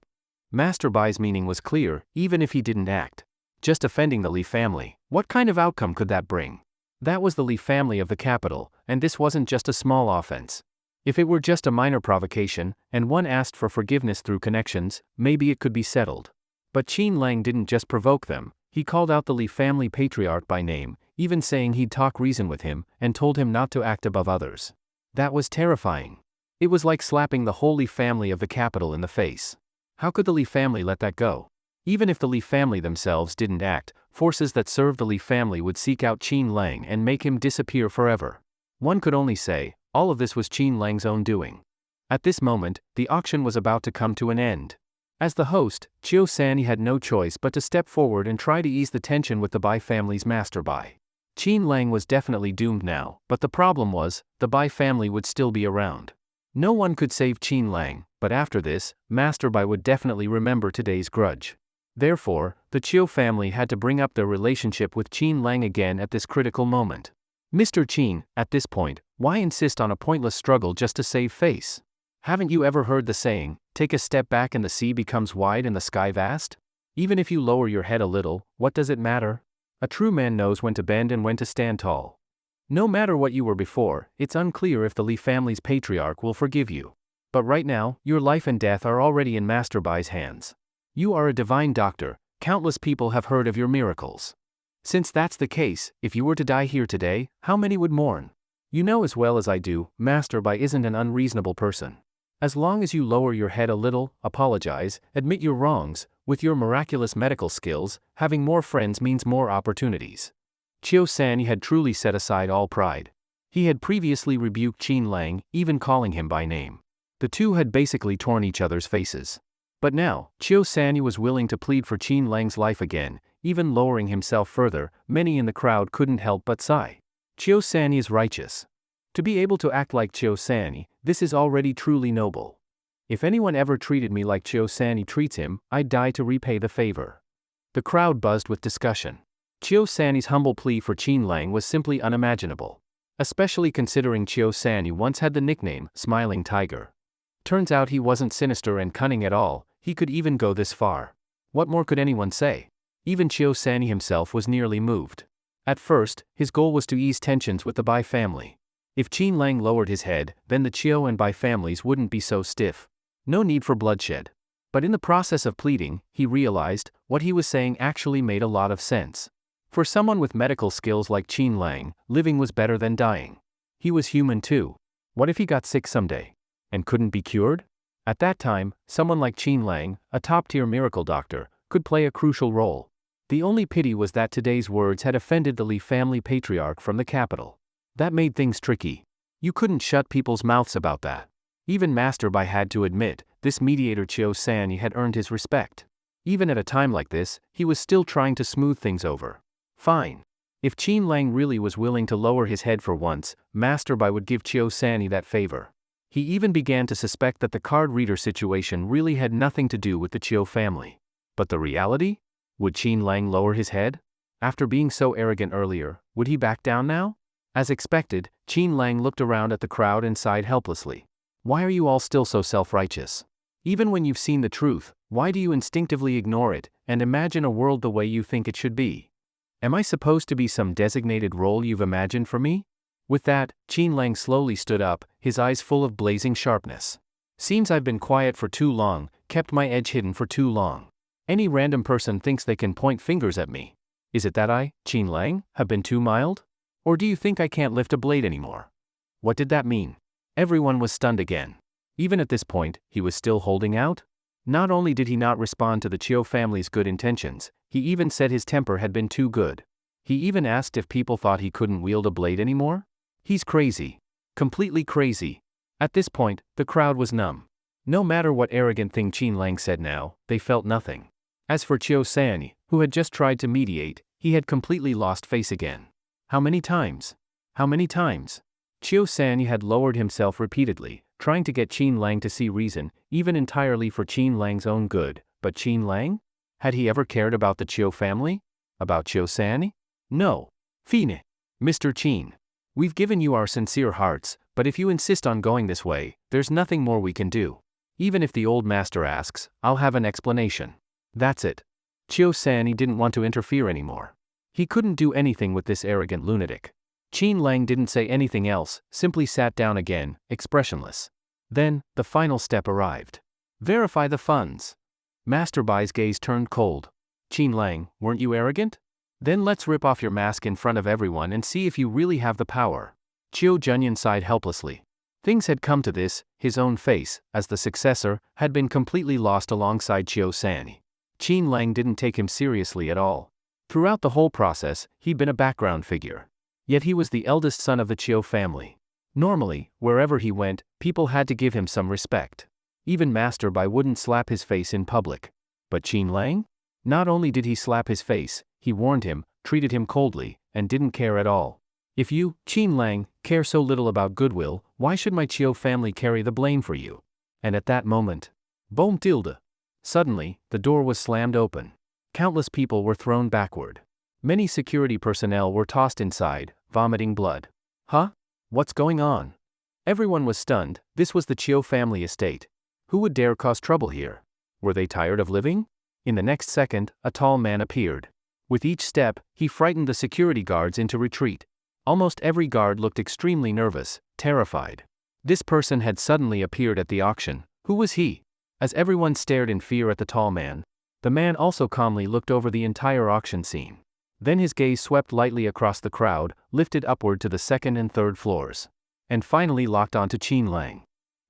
Master Bai's meaning was clear, even if he didn't act. Just offending the Li family, what kind of outcome could that bring? That was the Li family of the capital, and this wasn't just a small offense. If it were just a minor provocation, and one asked for forgiveness through connections, maybe it could be settled. But Qin Lang didn't just provoke them, he called out the Li family patriarch by name, even saying he'd talk reason with him, and told him not to act above others. That was terrifying. It was like slapping the whole Li family of the capital in the face. How could the Li family let that go? Even if the Li family themselves didn't act, forces that served the Li family would seek out Qin Lang and make him disappear forever. One could only say, all of this was Qin Lang's own doing. At this moment, the auction was about to come to an end. As the host, Qiu Sanyi had no choice but to step forward and try to ease the tension with the Bai family's Master Bai. Qin Lang was definitely doomed now, but the problem was, the Bai family would still be around. No one could save Qin Lang, but after this, Master Bai would definitely remember today's grudge. Therefore, the Qiu family had to bring up their relationship with Qin Lang again at this critical moment. Mr. Qin, at this point, why insist on a pointless struggle just to save face? Haven't you ever heard the saying, take a step back and the sea becomes wide and the sky vast? Even if you lower your head a little, what does it matter? A true man knows when to bend and when to stand tall. No matter what you were before, it's unclear if the Li family's patriarch will forgive you. But right now, your life and death are already in Master Bai's hands. You are a divine doctor, countless people have heard of your miracles. Since that's the case, if you were to die here today, how many would mourn? You know as well as I do, Master Bai isn't an unreasonable person. As long as you lower your head a little, apologize, admit your wrongs, with your miraculous medical skills, having more friends means more opportunities. Qiu Sanyi had truly set aside all pride. He had previously rebuked Qin Lang, even calling him by name. The two had basically torn each other's faces. But now, Qiu Sanyi was willing to plead for Qin Lang's life again, even lowering himself further. Many in the crowd couldn't help but sigh. Qiu Sanyi is righteous. To be able to act like Qiu Sanyi, this is already truly noble. If anyone ever treated me like Qiu Sanyi treats him, I'd die to repay the favor. The crowd buzzed with discussion. Qiu Sanyi's humble plea for Qin Lang was simply unimaginable. Especially considering Qiu Sanyi once had the nickname, Smiling Tiger. Turns out he wasn't sinister and cunning at all, he could even go this far. What more could anyone say? Even Qiu Sanyi himself was nearly moved. At first, his goal was to ease tensions with the Bai family. If Qin Lang lowered his head, then the Chiu and Bai families wouldn't be so stiff. No need for bloodshed. But in the process of pleading, he realized what he was saying actually made a lot of sense. For someone with medical skills like Qin Lang, living was better than dying. He was human too. What if he got sick someday and couldn't be cured? At that time, someone like Qin Lang, a top-tier miracle doctor, could play a crucial role. The only pity was that today's words had offended the Li family patriarch from the capital. That made things tricky. You couldn't shut people's mouths about that. Even Master Bai had to admit, this mediator Chiu Sanyi had earned his respect. Even at a time like this, he was still trying to smooth things over. Fine. If Qin Lang really was willing to lower his head for once, Master Bai would give Chiu Sanyi that favor. He even began to suspect that the card reader situation really had nothing to do with the Chiu family. But the reality? Would Qin Lang lower his head? After being so arrogant earlier, would he back down now? As expected, Qin Lang looked around at the crowd and sighed helplessly. Why are you all still so self-righteous? Even when you've seen the truth, why do you instinctively ignore it and imagine a world the way you think it should be? Am I supposed to be some designated role you've imagined for me? With that, Qin Lang slowly stood up, his eyes full of blazing sharpness. Seems I've been quiet for too long, kept my edge hidden for too long. Any random person thinks they can point fingers at me. Is it that I, Qin Lang, have been too mild? Or do you think I can't lift a blade anymore? What did that mean? Everyone was stunned again. Even at this point, he was still holding out? Not only did he not respond to the Chiu family's good intentions, he even said his temper had been too good. He even asked if people thought he couldn't wield a blade anymore? He's crazy. Completely crazy. At this point, the crowd was numb. No matter what arrogant thing Qin Lang said now, they felt nothing. As for Chiu Sanyi, who had just tried to mediate, he had completely lost face again. How many times? How many times? Chiu Sanyi had lowered himself repeatedly, trying to get Qin Lang to see reason, even entirely for Qin Lang's own good, but Qin Lang? Had he ever cared about the Chiu family? About Chiu Sanyi? No. Fine. Mr. Qin. We've given you our sincere hearts, but if you insist on going this way, there's nothing more we can do. Even if the old master asks, I'll have an explanation. That's it. Chiu Sanyi didn't want to interfere anymore. He couldn't do anything with this arrogant lunatic. Qin Lang didn't say anything else, simply sat down again, expressionless. Then, the final step arrived. Verify the funds. Master Bai's gaze turned cold. Qin Lang, weren't you arrogant? Then let's rip off your mask in front of everyone and see if you really have the power. Chiu Junyan sighed helplessly. Things had come to this, his own face, as the successor, had been completely lost alongside Chiu Sanyi. Qin Lang didn't take him seriously at all. Throughout the whole process, he'd been a background figure. Yet he was the eldest son of the Chiu family. Normally, wherever he went, people had to give him some respect. Even Master Bai wouldn't slap his face in public. But Qin Lang? Not only did he slap his face, he warned him, treated him coldly, and didn't care at all. If you, Qin Lang, care so little about goodwill, why should my Chiu family carry the blame for you? And at that moment, boom tilde. Suddenly, the door was slammed open. Countless people were thrown backward. Many security personnel were tossed inside, vomiting blood. Huh? What's going on? Everyone was stunned. This was the Chiu family estate. Who would dare cause trouble here? Were they tired of living? In the next second, a tall man appeared. With each step, he frightened the security guards into retreat. Almost every guard looked extremely nervous, terrified. This person had suddenly appeared at the auction. Who was he? As everyone stared in fear at the tall man, the man also calmly looked over the entire auction scene. Then his gaze swept lightly across the crowd, lifted upward to the second and third floors, and finally locked onto Qin Lang.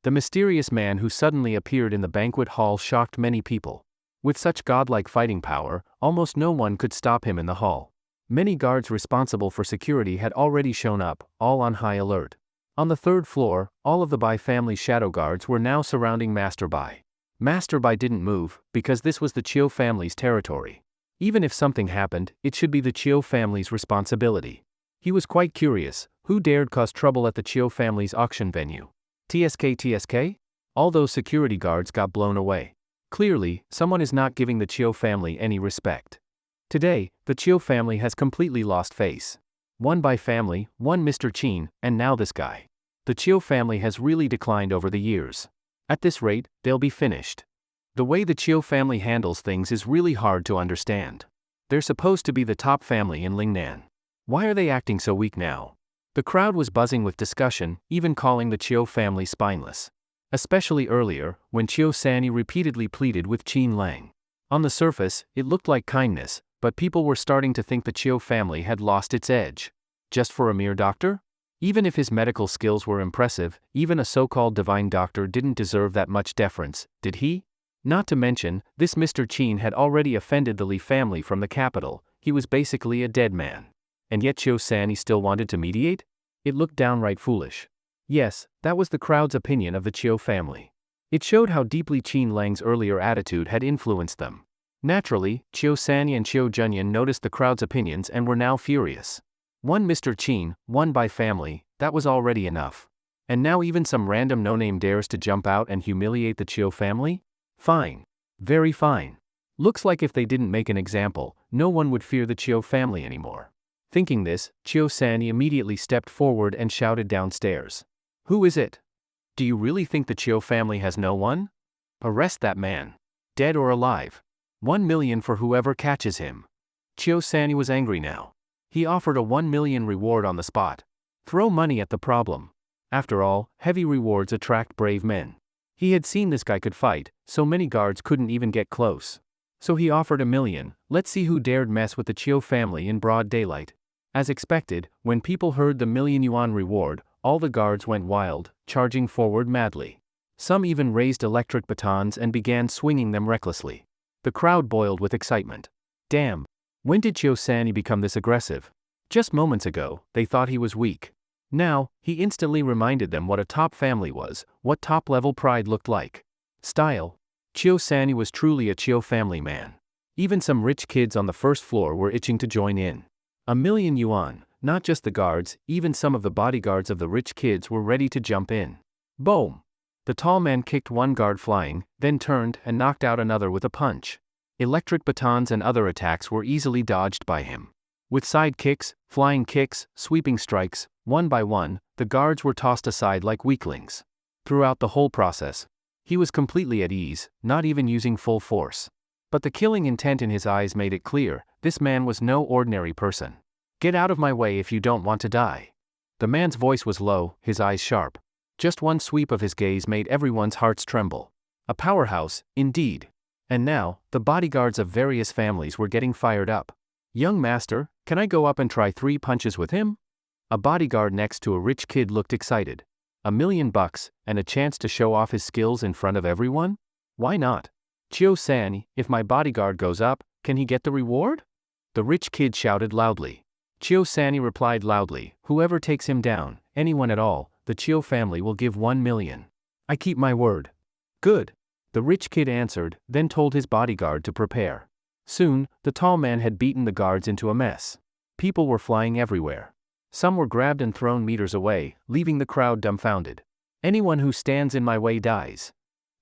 The mysterious man who suddenly appeared in the banquet hall shocked many people. With such godlike fighting power, almost no one could stop him in the hall. Many guards responsible for security had already shown up, all on high alert. On the third floor, all of the Bai family's shadow guards were now surrounding Master Bai. Master Bai didn't move, because this was the Chiu family's territory. Even if something happened, it should be the Chiu family's responsibility. He was quite curious, who dared cause trouble at the Chiu family's auction venue? TSK? All those security guards got blown away. Clearly, someone is not giving the Chiu family any respect. Today, the Chiu family has completely lost face. One Bai family, one Mr. Qin, and now this guy. The Chiu family has really declined over the years. At this rate, they'll be finished. The way the Chiu family handles things is really hard to understand. They're supposed to be the top family in Lingnan. Why are they acting so weak now? The crowd was buzzing with discussion, even calling the Chiu family spineless. Especially earlier, when Chiu Sanni repeatedly pleaded with Qin Lang. On the surface, it looked like kindness, but people were starting to think the Chiu family had lost its edge. Just for a mere doctor? Even if his medical skills were impressive, even a so-called divine doctor didn't deserve that much deference, did he? Not to mention, this Mr. Qin had already offended the Li family from the capital. He was basically a dead man. And yet Chiu Sanni still wanted to mediate? It looked downright foolish. Yes, that was the crowd's opinion of the Chiu family. It showed how deeply Qin Lang's earlier attitude had influenced them. Naturally, Chiu Sanni and Chiu Junyan noticed the crowd's opinions and were now furious. One Mr. Qin, one by family, that was already enough. And now even some random no-name dares to jump out and humiliate the Chiu family? Fine. Very fine. Looks like if they didn't make an example, no one would fear the Chiu family anymore. Thinking this, Chiu Sanni immediately stepped forward and shouted downstairs. Who is it? Do you really think the Chiu family has no one? Arrest that man. Dead or alive. 1 million for whoever catches him. Chiu Sanni was angry now. He offered a 1 million reward on the spot. Throw money at the problem. After all, heavy rewards attract brave men. He had seen this guy could fight, so many guards couldn't even get close. So he offered 1 million. Let's see who dared mess with the Chiu family in broad daylight. As expected, when people heard the $1,000,000 reward, all the guards went wild, charging forward madly. Some even raised electric batons and began swinging them recklessly. The crowd boiled with excitement. Damn! When did Chiu Sanni become this aggressive? Just moments ago, they thought he was weak. Now, he instantly reminded them what a top family was, what top-level pride looked like. Style. Chiu Sanni was truly a Chiu family man. Even some rich kids on the first floor were itching to join in. 1 million yuan, not just the guards, even some of the bodyguards of the rich kids were ready to jump in. Boom! The tall man kicked one guard flying, then turned and knocked out another with a punch. Electric batons and other attacks were easily dodged by him. With side kicks, flying kicks, sweeping strikes, one by one, the guards were tossed aside like weaklings. Throughout the whole process, he was completely at ease, not even using full force. But the killing intent in his eyes made it clear, this man was no ordinary person. Get out of my way if you don't want to die. The man's voice was low, his eyes sharp. Just one sweep of his gaze made everyone's hearts tremble. A powerhouse, indeed. And now, the bodyguards of various families were getting fired up. Young master, can I go up and try 3 punches with him? A bodyguard next to a rich kid looked excited. $1 million, and a chance to show off his skills in front of everyone? Why not? Chiu Sanni, if my bodyguard goes up, can he get the reward? The rich kid shouted loudly. Chiu Sanni replied loudly, whoever takes him down, anyone at all, the Chiu family will give 1 million. I keep my word. Good. The rich kid answered, then told his bodyguard to prepare. Soon, the tall man had beaten the guards into a mess. People were flying everywhere. Some were grabbed and thrown meters away, leaving the crowd dumbfounded. Anyone who stands in my way dies.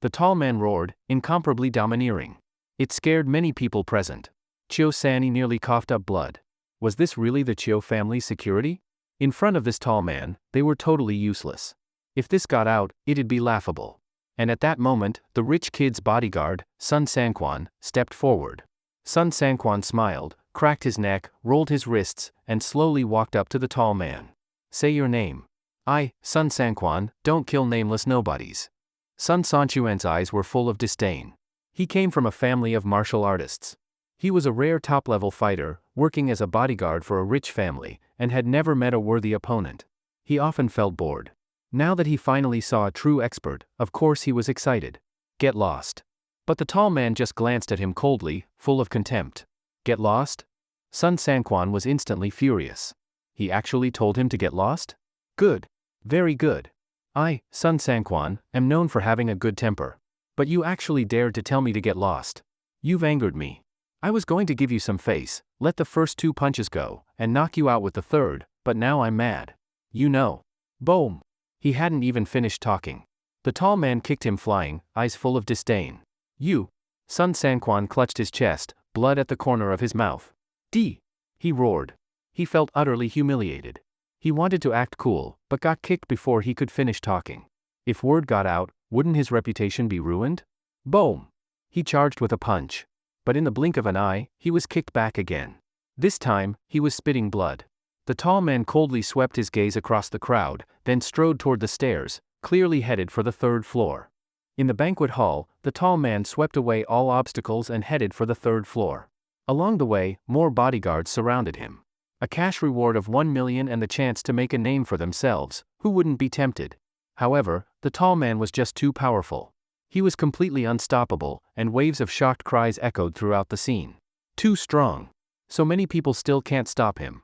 The tall man roared, incomparably domineering. It scared many people present. Chiu Sanni nearly coughed up blood. Was this really the Chiu family's security? In front of this tall man, they were totally useless. If this got out, it'd be laughable. And at that moment, the rich kid's bodyguard, Sun Sanquan, stepped forward. Sun Sanquan smiled, cracked his neck, rolled his wrists, and slowly walked up to the tall man. Say your name. I, Sun Sanquan, don't kill nameless nobodies. Sun Sanquan's eyes were full of disdain. He came from a family of martial artists. He was a rare top-level fighter, working as a bodyguard for a rich family, and had never met a worthy opponent. He often felt bored. Now that he finally saw a true expert, of course he was excited. Get lost. But the tall man just glanced at him coldly, full of contempt. Get lost? Sun Sanquan was instantly furious. He actually told him to get lost? Good. Very good. I, Sun Sanquan, am known for having a good temper. But you actually dared to tell me to get lost. You've angered me. I was going to give you some face, let the first 2 punches go, and knock you out with the third, but now I'm mad. You know. Boom. He hadn't even finished talking. The tall man kicked him flying, eyes full of disdain. You. Sun Sanquan clutched his chest, blood at the corner of his mouth. D. He roared. He felt utterly humiliated. He wanted to act cool, but got kicked before he could finish talking. If word got out, wouldn't his reputation be ruined? Boom. He charged with a punch. But in the blink of an eye, he was kicked back again. This time, he was spitting blood. The tall man coldly swept his gaze across the crowd, then strode toward the stairs, clearly headed for the third floor. In the banquet hall, the tall man swept away all obstacles and headed for the third floor. Along the way, more bodyguards surrounded him. A cash reward of 1 million and the chance to make a name for themselves, who wouldn't be tempted? However, the tall man was just too powerful. He was completely unstoppable, and waves of shocked cries echoed throughout the scene. Too strong. So many people still can't stop him.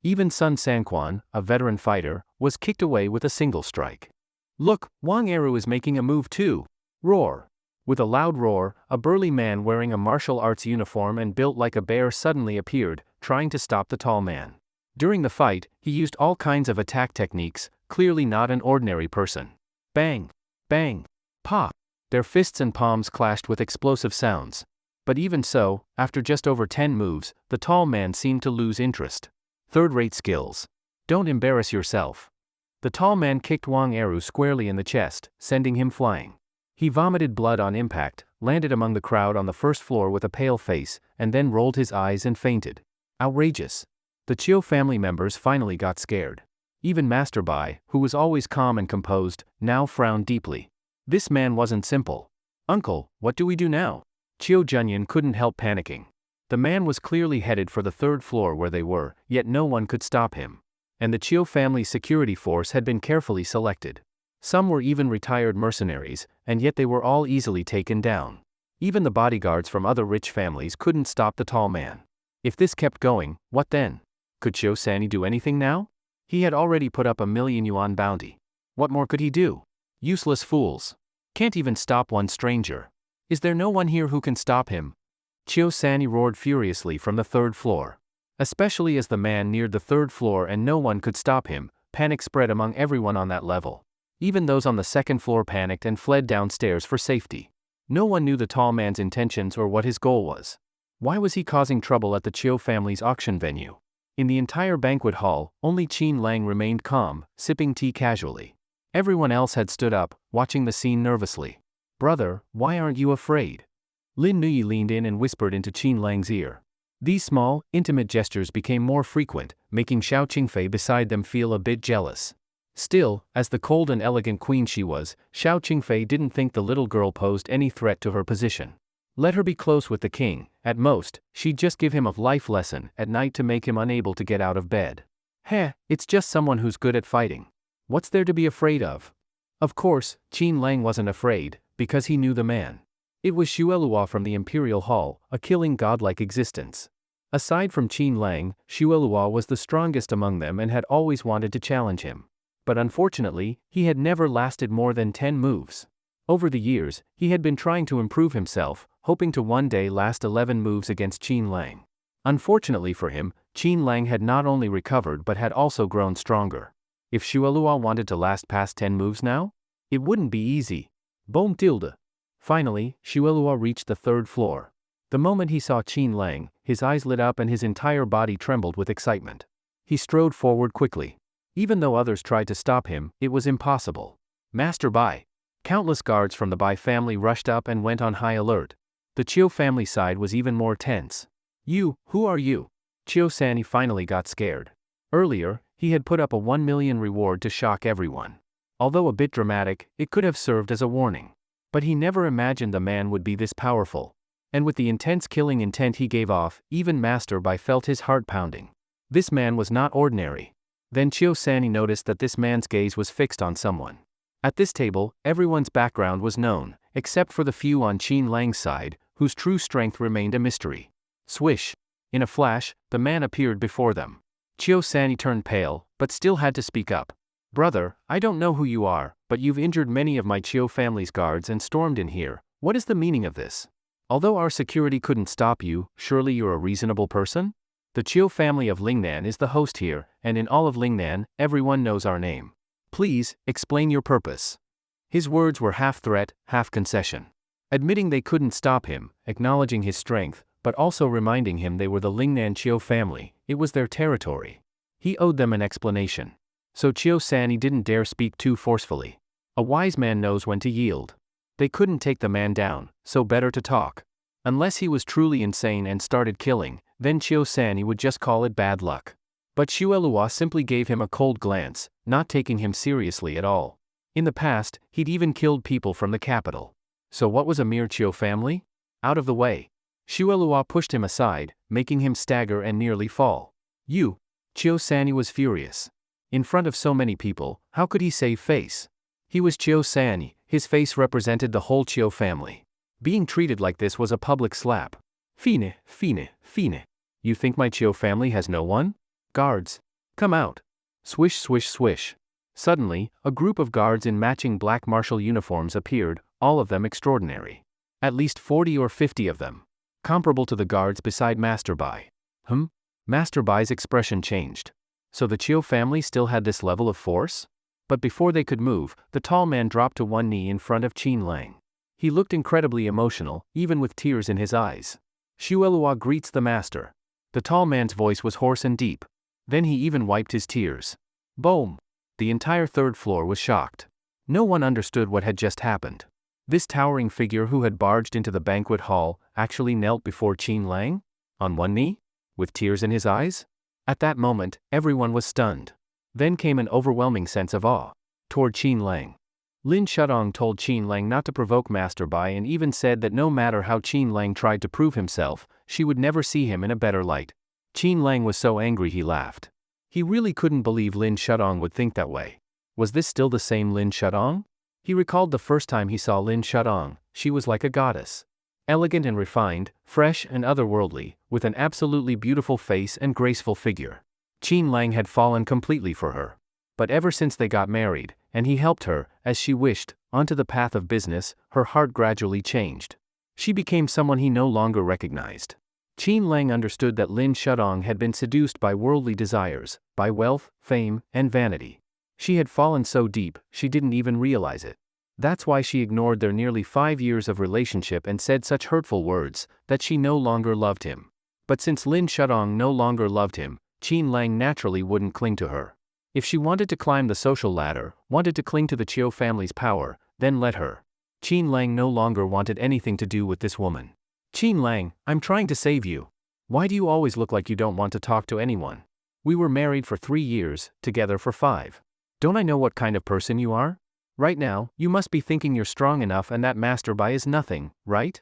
Even Sun Sanquan, a veteran fighter, was kicked away with a single strike. Look, Wang Eru is making a move too! Roar! With a loud roar, a burly man wearing a martial arts uniform and built like a bear suddenly appeared, trying to stop the tall man. During the fight, he used all kinds of attack techniques, clearly not an ordinary person. Bang! Bang! Pop! Their fists and palms clashed with explosive sounds. But even so, after just over 10 moves, the tall man seemed to lose interest. Third-rate skills. Don't embarrass yourself. The tall man kicked Wang Eru squarely in the chest, sending him flying. He vomited blood on impact, landed among the crowd on the first floor with a pale face, and then rolled his eyes and fainted. Outrageous. The Chiu family members finally got scared. Even Master Bai, who was always calm and composed, now frowned deeply. This man wasn't simple. Uncle, what do we do now? Chiu Junyan couldn't help panicking. The man was clearly headed for the third floor where they were, yet no one could stop him. And the Chiu family security force had been carefully selected. Some were even retired mercenaries, and yet they were all easily taken down. Even the bodyguards from other rich families couldn't stop the tall man. If this kept going, what then? Could Chiu Sani do anything now? He had already put up a 1,000,000 yuan bounty. What more could he do? Useless fools. Can't even stop one stranger. Is there no one here who can stop him? Chiu Sani roared furiously from the third floor. Especially as the man neared the third floor and no one could stop him, panic spread among everyone on that level. Even those on the second floor panicked and fled downstairs for safety. No one knew the tall man's intentions or what his goal was. Why was he causing trouble at the Chiu family's auction venue? In the entire banquet hall, only Qin Lang remained calm, sipping tea casually. Everyone else had stood up, watching the scene nervously. Brother, why aren't you afraid? Lin Nuyi leaned in and whispered into Qin Lang's ear. These small, intimate gestures became more frequent, making Xiao Qingfei beside them feel a bit jealous. Still, as the cold and elegant queen she was, Xiao Qingfei didn't think the little girl posed any threat to her position. Let her be close with the king, at most, she'd just give him a life lesson at night to make him unable to get out of bed. Heh, it's just someone who's good at fighting. What's there to be afraid of? Of course, Qin Lang wasn't afraid, because he knew the man. It was Xuelua from the Imperial Hall, a killing godlike existence. Aside from Qin Lang, Xuelua was the strongest among them and had always wanted to challenge him. But unfortunately, he had never lasted more than 10 moves. Over the years, he had been trying to improve himself, hoping to one day last 11 moves against Qin Lang. Unfortunately for him, Qin Lang had not only recovered but had also grown stronger. If Xuelua wanted to last past 10 moves now? It wouldn't be easy. Boom tilde. Finally, Xuelua reached the third floor. The moment he saw Qin Lang, his eyes lit up and his entire body trembled with excitement. He strode forward quickly. Even though others tried to stop him, it was impossible. Master Bai. Countless guards from the Bai family rushed up and went on high alert. The Chiu family side was even more tense. Who are you? Chiu Sani finally got scared. Earlier, he had put up a 1 million reward to shock everyone. Although a bit dramatic, it could have served as a warning. But he never imagined the man would be this powerful. And with the intense killing intent he gave off, even Master Bai felt his heart pounding. This man was not ordinary. Then Chiu Sani noticed that this man's gaze was fixed on someone. At this table, everyone's background was known, except for the few on Qin Lang's side, whose true strength remained a mystery. Swish! In a flash, the man appeared before them. Chiu Sani turned pale, but still had to speak up. Brother, I don't know who you are, but you've injured many of my Chiu family's guards and stormed in here. What is the meaning of this? Although our security couldn't stop you, surely you're a reasonable person? The Chiu family of Lingnan is the host here, and in all of Lingnan, everyone knows our name. Please, explain your purpose. His words were half threat, half concession. Admitting they couldn't stop him, acknowledging his strength, but also reminding him they were the Lingnan Chiu family, it was their territory. He owed them an explanation. So Chiu Sani didn't dare speak too forcefully. A wise man knows when to yield. They couldn't take the man down, so better to talk. Unless he was truly insane and started killing, then Chiu Sani would just call it bad luck. But Xuelua simply gave him a cold glance, not taking him seriously at all. In the past, he'd even killed people from the capital. So what was a mere Chiu family? Out of the way. Xuelua pushed him aside, making him stagger and nearly fall. You! Chiu Sanyi was furious. In front of so many people, how could he save face? He was Chiu Sanyi, his face represented the whole Chiu family. Being treated like this was a public slap. Fine, fine, fine. You think my Chiu family has no one? Guards! Come out! Swish, swish, swish. Suddenly, a group of guards in matching black martial uniforms appeared, all of them extraordinary. At least 40 or 50 of them. Comparable to the guards beside Master Bai. Master Bai's expression changed. So the Chiu family still had this level of force? But before they could move, the tall man dropped to one knee in front of Qin Lang. He looked incredibly emotional, even with tears in his eyes. Xuelua greets the master. The tall man's voice was hoarse and deep. Then he even wiped his tears. Boom! The entire third floor was shocked. No one understood what had just happened. This towering figure who had barged into the banquet hall actually knelt before Qin Lang? On one knee? With tears in his eyes? At that moment, everyone was stunned. Then came an overwhelming sense of awe. Toward Qin Lang. Lin Shudong told Qin Lang not to provoke Master Bai and even said that no matter how Qin Lang tried to prove himself, she would never see him in a better light. Qin Lang was so angry he laughed. He really couldn't believe Lin Shudong would think that way. Was this still the same Lin Shudong? He recalled the first time he saw Lin Shudong, she was like a goddess. Elegant and refined, fresh and otherworldly, with an absolutely beautiful face and graceful figure. Qin Lang had fallen completely for her. But ever since they got married, and he helped her, as she wished, onto the path of business, her heart gradually changed. She became someone he no longer recognized. Qin Lang understood that Lin Shudong had been seduced by worldly desires, by wealth, fame, and vanity. She had fallen so deep, she didn't even realize it. That's why she ignored their nearly 5 years of relationship and said such hurtful words, that she no longer loved him. But since Lin Shudong no longer loved him, Qin Lang naturally wouldn't cling to her. If she wanted to climb the social ladder, wanted to cling to the Chiu family's power, then let her. Qin Lang no longer wanted anything to do with this woman. Qin Lang, I'm trying to save you. Why do you always look like you don't want to talk to anyone? We were married for 3 years, together for 5. Don't I know what kind of person you are? Right now, you must be thinking you're strong enough and that Master Bai is nothing, right?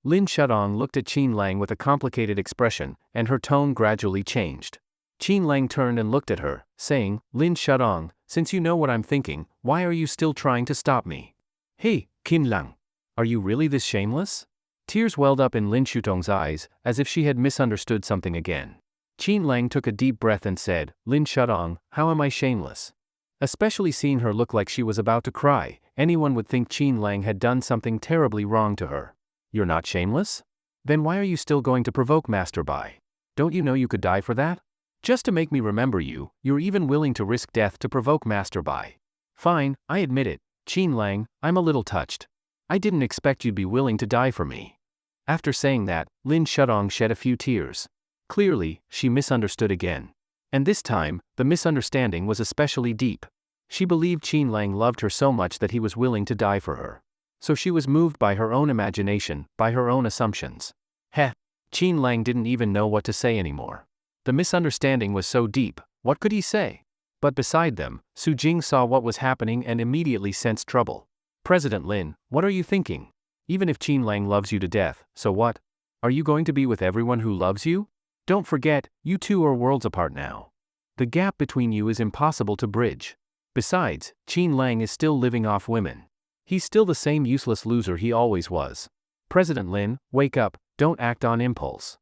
Lin Shudong looked at Qin Lang with a complicated expression, and her tone gradually changed. Qin Lang turned and looked at her, saying, Lin Shudong, since you know what I'm thinking, why are you still trying to stop me? Hey, Qin Lang. Are you really this shameless? Tears welled up in Lin Shudong's eyes, as if she had misunderstood something again. Qin Lang took a deep breath and said, Lin Shudong, how am I shameless? Especially seeing her look like she was about to cry, anyone would think Qin Lang had done something terribly wrong to her. You're not shameless? Then why are you still going to provoke Master Bai? Don't you know you could die for that? Just to make me remember you, you're even willing to risk death to provoke Master Bai. Fine, I admit it, Qin Lang, I'm a little touched. I didn't expect you'd be willing to die for me. After saying that, Lin Shudong shed a few tears. Clearly, she misunderstood again. And this time, the misunderstanding was especially deep. She believed Qin Lang loved her so much that he was willing to die for her. So she was moved by her own imagination, by her own assumptions. Heh! Qin Lang didn't even know what to say anymore. The misunderstanding was so deep, what could he say? But beside them, Su Jing saw what was happening and immediately sensed trouble. President Lin, what are you thinking? Even if Qin Lang loves you to death, so what? Are you going to be with everyone who loves you? Don't forget, you two are worlds apart now. The gap between you is impossible to bridge. Besides, Qin Lang is still living off women. He's still the same useless loser he always was. President Lin, wake up, don't act on impulse.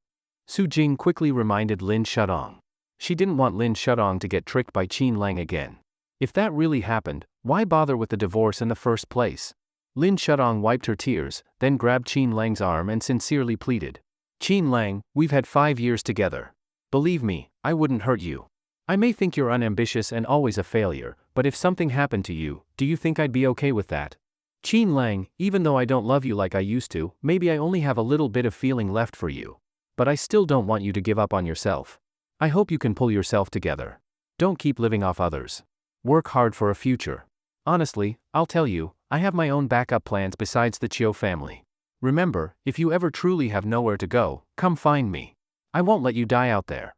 Su Jing quickly reminded Lin Shudong. She didn't want Lin Shudong to get tricked by Qin Lang again. If that really happened, why bother with the divorce in the first place? Lin Shudong wiped her tears, then grabbed Qin Lang's arm and sincerely pleaded. Qin Lang, we've had 5 years together. Believe me, I wouldn't hurt you. I may think you're unambitious and always a failure, but if something happened to you, do you think I'd be okay with that? Qin Lang, even though I don't love you like I used to, maybe I only have a little bit of feeling left for you. But I still don't want you to give up on yourself. I hope you can pull yourself together. Don't keep living off others. Work hard for a future. Honestly, I'll tell you, I have my own backup plans besides the Chiu family. Remember, if you ever truly have nowhere to go, come find me. I won't let you die out there.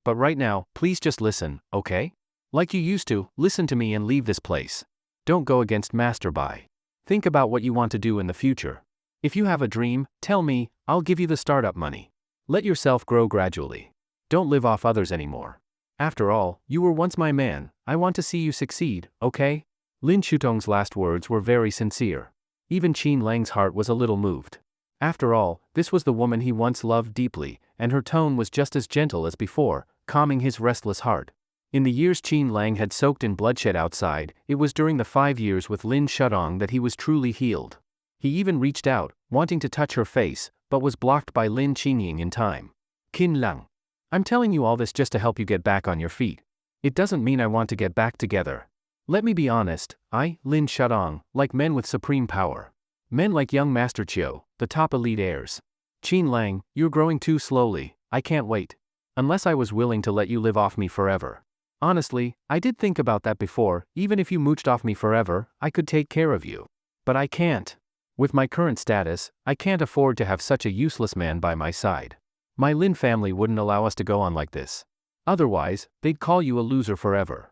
But right now, please just listen, okay? Like you used to, listen to me and leave this place. Don't go against Master Bai. Think about what you want to do in the future. If you have a dream, tell me, I'll give you the startup money. Let yourself grow gradually. Don't live off others anymore. After all, you were once my man, I want to see you succeed, okay? Lin Shutong's last words were very sincere. Even Qin Lang's heart was a little moved. After all, this was the woman he once loved deeply, and her tone was just as gentle as before, calming his restless heart. In the years Qin Lang had soaked in bloodshed outside, it was during the 5 years with Lin Shutong that he was truly healed. He even reached out, wanting to touch her face, but was blocked by Lin Qinying in time. Qin Lang. I'm telling you all this just to help you get back on your feet. It doesn't mean I want to get back together. Let me be honest, I, Lin Shutong, like men with supreme power. Men like young Master Chiu, the top elite heirs. Qin Lang, you're growing too slowly, I can't wait. Unless I was willing to let you live off me forever. Honestly, I did think about that before, even if you mooched off me forever, I could take care of you. But I can't. With my current status, I can't afford to have such a useless man by my side. My Lin family wouldn't allow us to go on like this. Otherwise, they'd call you a loser forever.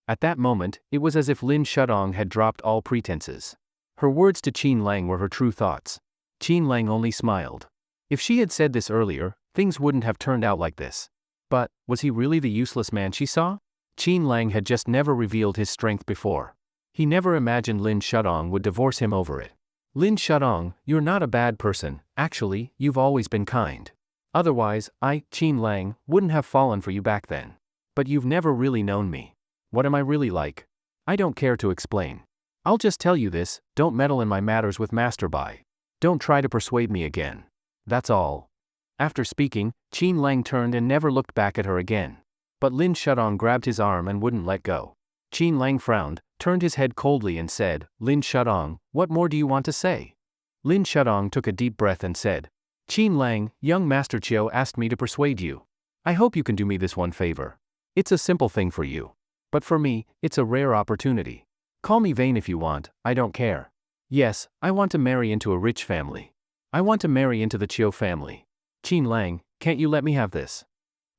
At that moment, it was as if Lin Shutong had dropped all pretenses. Her words to Qin Lang were her true thoughts. Qin Lang only smiled. If she had said this earlier, things wouldn't have turned out like this. But, was he really the useless man she saw? Qin Lang had just never revealed his strength before. He never imagined Lin Shutong would divorce him over it. Lin Shutong, you're not a bad person, actually, you've always been kind. Otherwise, I, Qin Lang, wouldn't have fallen for you back then. But you've never really known me. What am I really like? I don't care to explain. I'll just tell you this, don't meddle in my matters with Master Bai. Don't try to persuade me again. That's all. After speaking, Qin Lang turned and never looked back at her again. But Lin Shutong grabbed his arm and wouldn't let go. Qin Lang frowned, turned his head coldly and said, Lin Shutong, what more do you want to say? Lin Shutong took a deep breath and said, Qin Lang, young Master Chiu asked me to persuade you. I hope you can do me this one favor. It's a simple thing for you. But for me, it's a rare opportunity. Call me vain if you want, I don't care. Yes, I want to marry into a rich family. I want to marry into the Chiu family. Qin Lang, can't you let me have this?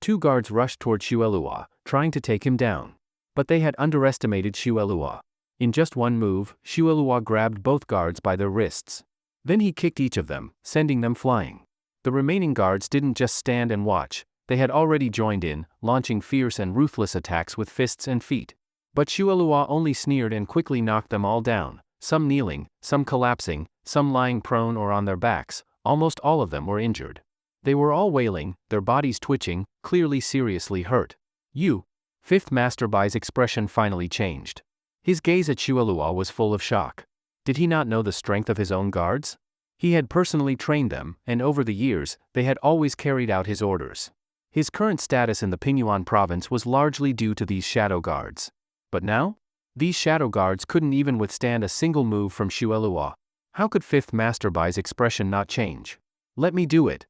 2 guards rushed toward Xuelua, trying to take him down. But they had underestimated Xuelua. In just one move, Xuelua grabbed both guards by their wrists. Then he kicked each of them, sending them flying. The remaining guards didn't just stand and watch, they had already joined in, launching fierce and ruthless attacks with fists and feet. But Xuelua only sneered and quickly knocked them all down, some kneeling, some collapsing, some lying prone or on their backs, almost all of them were injured. They were all wailing, their bodies twitching, clearly seriously hurt. You. Fifth Master Bai's expression finally changed. His gaze at Xuelua was full of shock. Did he not know the strength of his own guards? He had personally trained them, and over the years, they had always carried out his orders. His current status in the Pingyuan province was largely due to these shadow guards. But now? These shadow guards couldn't even withstand a single move from Xuelua. How could Fifth Master Bai's expression not change? Let me do it.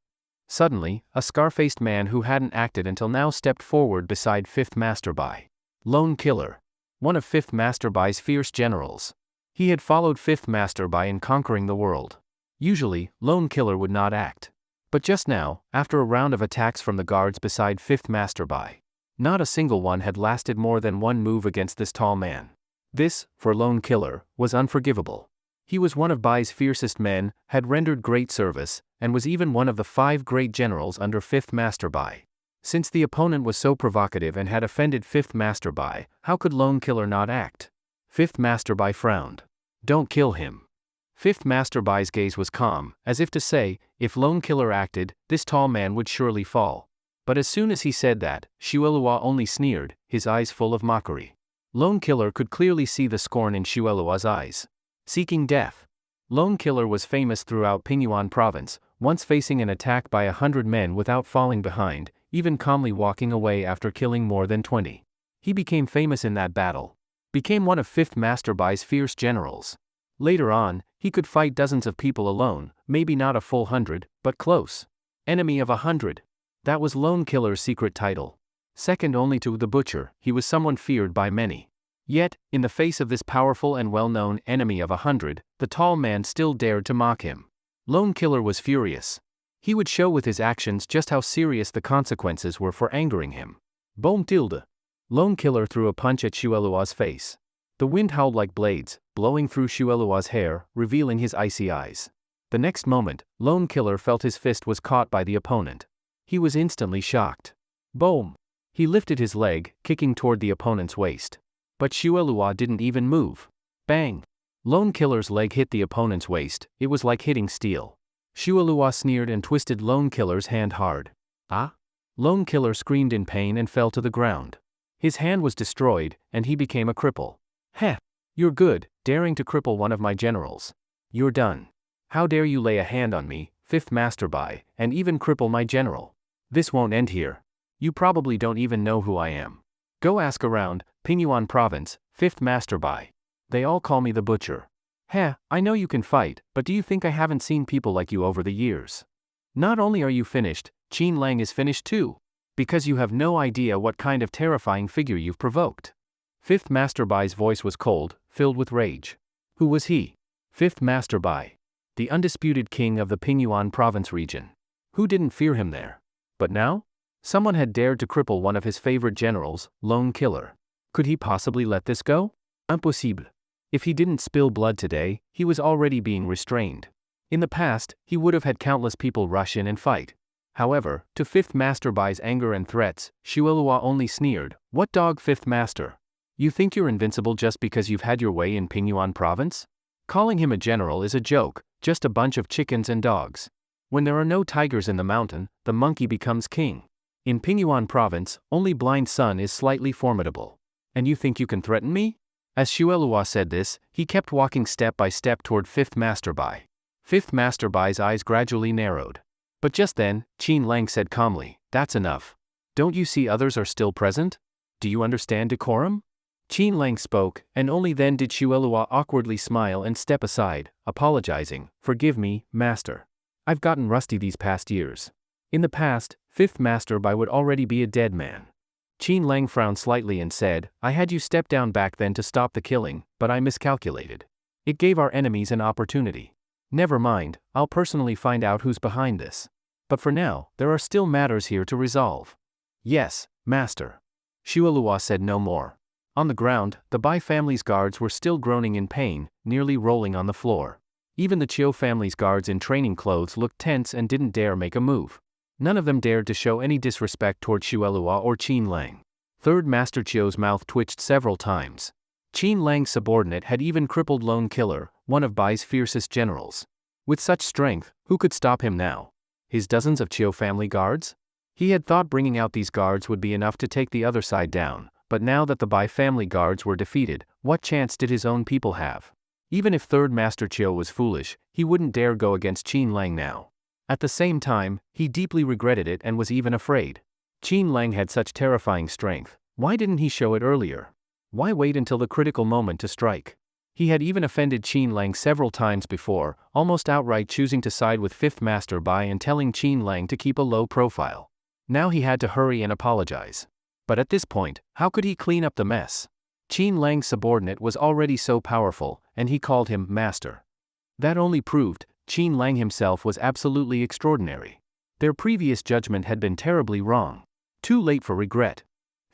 Suddenly, a scar-faced man who hadn't acted until now stepped forward beside Fifth Master Bai. Lone Killer. One of Fifth Master Bai's fierce generals. He had followed Fifth Master Bai in conquering the world. Usually, Lone Killer would not act. But just now, after a round of attacks from the guards beside Fifth Master Bai, not a single one had lasted more than one move against this tall man. This, for Lone Killer, was unforgivable. He was one of Bai's fiercest men, had rendered great service, and was even one of the 5 great generals under Fifth Master Bai. Since the opponent was so provocative and had offended Fifth Master Bai, how could Lone Killer not act? Fifth Master Bai frowned. Don't kill him. Fifth Master Bai's gaze was calm, as if to say, if Lone Killer acted, this tall man would surely fall. But as soon as he said that, Xuelua only sneered, his eyes full of mockery. Lone Killer could clearly see the scorn in Xuelua's eyes. Seeking death. Lone Killer was famous throughout Pingyuan province, once facing an attack by 100 men without falling behind, even calmly walking away after killing more than 20. He became famous in that battle. Became one of Fifth Master Bai's fierce generals. Later on, he could fight dozens of people alone, maybe not a full 100, but close. Enemy of 100. That was Lone Killer's secret title. Second only to the Butcher, he was someone feared by many. Yet, in the face of this powerful and well-known enemy of 100, the tall man still dared to mock him. Lone Killer was furious. He would show with his actions just how serious the consequences were for angering him. Boom tilde. Lone Killer threw a punch at Shuelua's face. The wind howled like blades, blowing through Shuelua's hair, revealing his icy eyes. The next moment, Lone Killer felt his fist was caught by the opponent. He was instantly shocked. Boom! He lifted his leg, kicking toward the opponent's waist. But Shuelua didn't even move. Bang! Lone Killer's leg hit the opponent's waist. It was like hitting steel. Shuelua sneered and twisted Lone Killer's hand hard. Ah! Lone Killer screamed in pain and fell to the ground. His hand was destroyed, and he became a cripple. Heh! You're good, daring to cripple one of my generals. You're done. How dare you lay a hand on me, fifth master Bai, and even cripple my general? This won't end here. You probably don't even know who I am. Go ask around, Pingyuan province, fifth master Bai. They all call me the butcher. Heh, I know you can fight, but do you think I haven't seen people like you over the years? Not only are you finished, Qin Lang is finished too. Because you have no idea what kind of terrifying figure you've provoked. Fifth Master Bai's voice was cold, filled with rage. Who was he? Fifth Master Bai. The undisputed king of the Pingyuan province region. Who didn't fear him there? But now? Someone had dared to cripple one of his favorite generals, Lone Killer. Could he possibly let this go? Impossible. If he didn't spill blood today, he was already being restrained. In the past, he would have had countless people rush in and fight. However, to Fifth Master Bai's anger and threats, Shuelua only sneered, "What dog, Fifth Master? You think you're invincible just because you've had your way in Pingyuan province? Calling him a general is a joke, just a bunch of chickens and dogs. When there are no tigers in the mountain, the monkey becomes king. In Pingyuan province, only Blind Sun is slightly formidable. And you think you can threaten me?" As Shuelua said this, he kept walking step by step toward Fifth Master Bai. Fifth Master Bai's eyes gradually narrowed. But just then, Qin Lang said calmly, "That's enough. Don't you see others are still present? Do you understand decorum?" Qin Lang spoke, and only then did Shuelua awkwardly smile and step aside, apologizing, "Forgive me, master. I've gotten rusty these past years." In the past, Fifth Master Bai would already be a dead man. Qin Lang frowned slightly and said, "I had you step down back then to stop the killing, but I miscalculated. It gave our enemies an opportunity. Never mind, I'll personally find out who's behind this. But for now, there are still matters here to resolve." "Yes, master." Shuelua said no more. On the ground, the Bai family's guards were still groaning in pain, nearly rolling on the floor. Even the Chiu family's guards in training clothes looked tense and didn't dare make a move. None of them dared to show any disrespect toward Shuelua or Qin Lang. Third Master Chiu's mouth twitched several times. Qin Lang's subordinate had even crippled Lone Killer, one of Bai's fiercest generals. With such strength, who could stop him now? His dozens of Chiu family guards? He had thought bringing out these guards would be enough to take the other side down, but now that the Bai family guards were defeated, what chance did his own people have? Even if Third Master Chiu was foolish, he wouldn't dare go against Qin Lang now. At the same time, he deeply regretted it and was even afraid. Qin Lang had such terrifying strength. Why didn't he show it earlier? Why wait until the critical moment to strike? He had even offended Qin Lang several times before, almost outright choosing to side with Fifth Master Bai and telling Qin Lang to keep a low profile. Now he had to hurry and apologize. But at this point, how could he clean up the mess? Qin Lang's subordinate was already so powerful, and he called him master. That only proved Qin Lang himself was absolutely extraordinary. Their previous judgment had been terribly wrong. Too late for regret.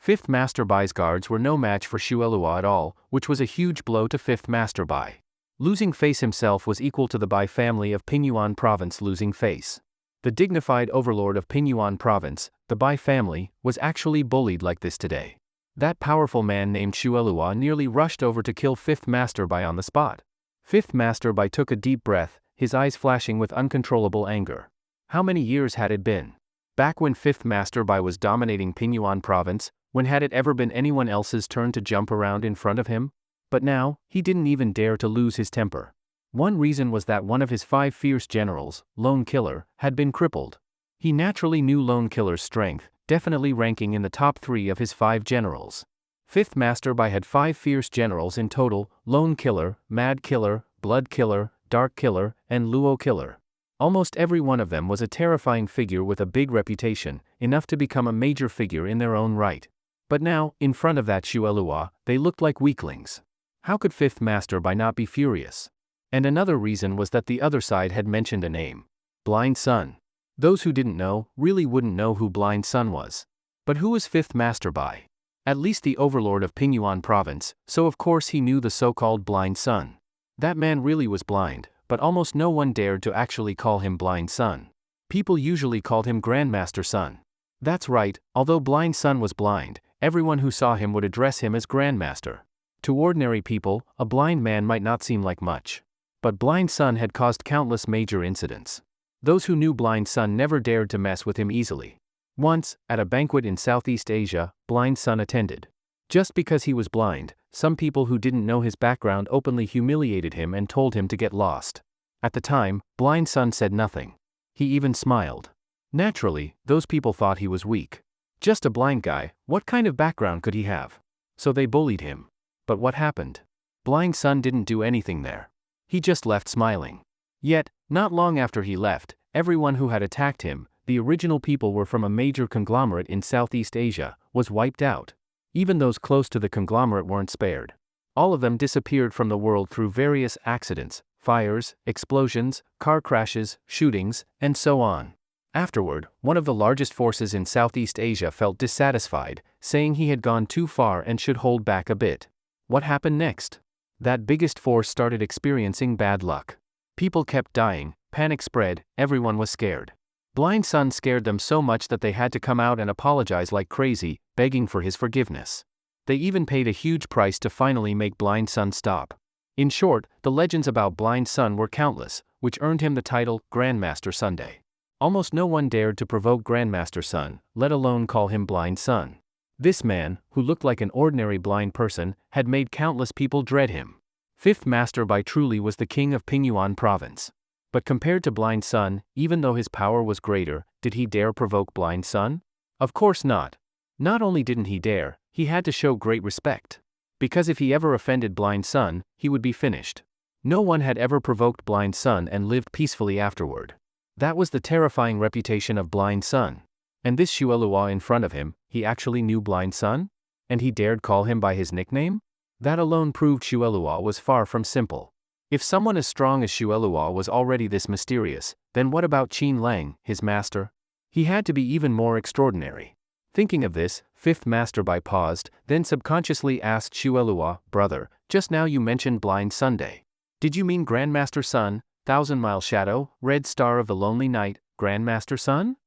Fifth Master Bai's guards were no match for Shuelua at all, which was a huge blow to Fifth Master Bai. Losing Face himself was equal to the Bai family of Pingyuan province losing Face. The dignified overlord of Pingyuan province, the Bai family, was actually bullied like this today. That powerful man named Shuelua nearly rushed over to kill Fifth Master Bai on the spot. Fifth Master Bai took a deep breath, his eyes flashing with uncontrollable anger. How many years had it been? Back when Fifth Master Bai was dominating Pingyuan province, when had it ever been anyone else's turn to jump around in front of him? But now, he didn't even dare to lose his temper. One reason was that one of his 5 fierce generals, Lone Killer, had been crippled. He naturally knew Lone Killer's strength, definitely ranking in the top 3 of his 5 generals. Fifth Master Bai had 5 fierce generals in total: Lone Killer, Mad Killer, Blood Killer, Dark Killer, and Luo Killer. Almost every one of them was a terrifying figure with a big reputation, enough to become a major figure in their own right. But now, in front of that Shuelua, they looked like weaklings. How could Fifth Master Bai not be furious? And another reason was that the other side had mentioned a name. Blind Sun. Those who didn't know, really wouldn't know who Blind Sun was. But who was fifth master by? At least the overlord of Pingyuan province, so of course he knew the so-called blind son. That man really was blind, but almost no one dared to actually call him blind son. People usually called him Grandmaster Son. That's right, although blind son was blind, everyone who saw him would address him as Grandmaster. To ordinary people, a blind man might not seem like much. But blind son had caused countless major incidents. Those who knew blind son never dared to mess with him easily. Once, at a banquet in Southeast Asia, blind son attended. Just because he was blind, some people who didn't know his background openly humiliated him and told him to get lost. At the time, blind son said nothing. He even smiled. Naturally, those people thought he was weak. Just a blind guy, what kind of background could he have? So they bullied him. But what happened? Blind son didn't do anything there. He just left smiling. Yet, not long after he left, everyone who had attacked him, the original people were from a major conglomerate in Southeast Asia, was wiped out. Even those close to the conglomerate weren't spared. All of them disappeared from the world through various accidents, fires, explosions, car crashes, shootings, and so on. Afterward, one of the largest forces in Southeast Asia felt dissatisfied, saying he had gone too far and should hold back a bit. What happened next? That biggest force started experiencing bad luck. People kept dying, panic spread, everyone was scared. Blind son scared them so much that they had to come out and apologize like crazy, begging for his forgiveness. They even paid a huge price to finally make blind son stop. In short, the legends about blind son were countless, which earned him the title Grandmaster Sunday. Almost no one dared to provoke Grandmaster Son, let alone call him blind son. This man, who looked like an ordinary blind person, had made countless people dread him. Fifth Master Bai truly was the king of Pingyuan province. But compared to blind son, even though his power was greater, did he dare provoke blind son? Of course not. Not only didn't he dare, he had to show great respect. Because if he ever offended blind son, he would be finished. No one had ever provoked blind son and lived peacefully afterward. That was the terrifying reputation of blind son. And this Xuelua in front of him, he actually knew blind son? And he dared call him by his nickname? That alone proved Xuelua was far from simple. If someone as strong as Xuelua was already this mysterious, then what about Qin Lang, his master? He had to be even more extraordinary. Thinking of this, Fifth Master Bai paused, then subconsciously asked Xuelua, "Brother, just now you mentioned Blind Sunday. Did you mean Grandmaster Sun, Thousand-Mile Shadow, Red Star of the Lonely Night, Grandmaster Sun?"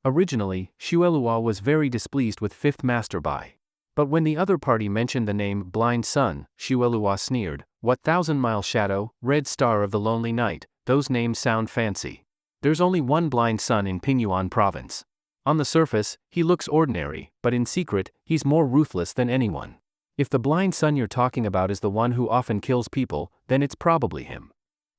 Originally, Xuelua was very displeased with Fifth Master Bai. But when the other party mentioned the name Blind Sun, Xuelua sneered, "What Thousand-Mile Shadow, Red Star of the Lonely Night, those names sound fancy. There's only one blind son in Pingyuan province. On the surface, he looks ordinary, but in secret, he's more ruthless than anyone. If the blind son you're talking about is the one who often kills people, then it's probably him."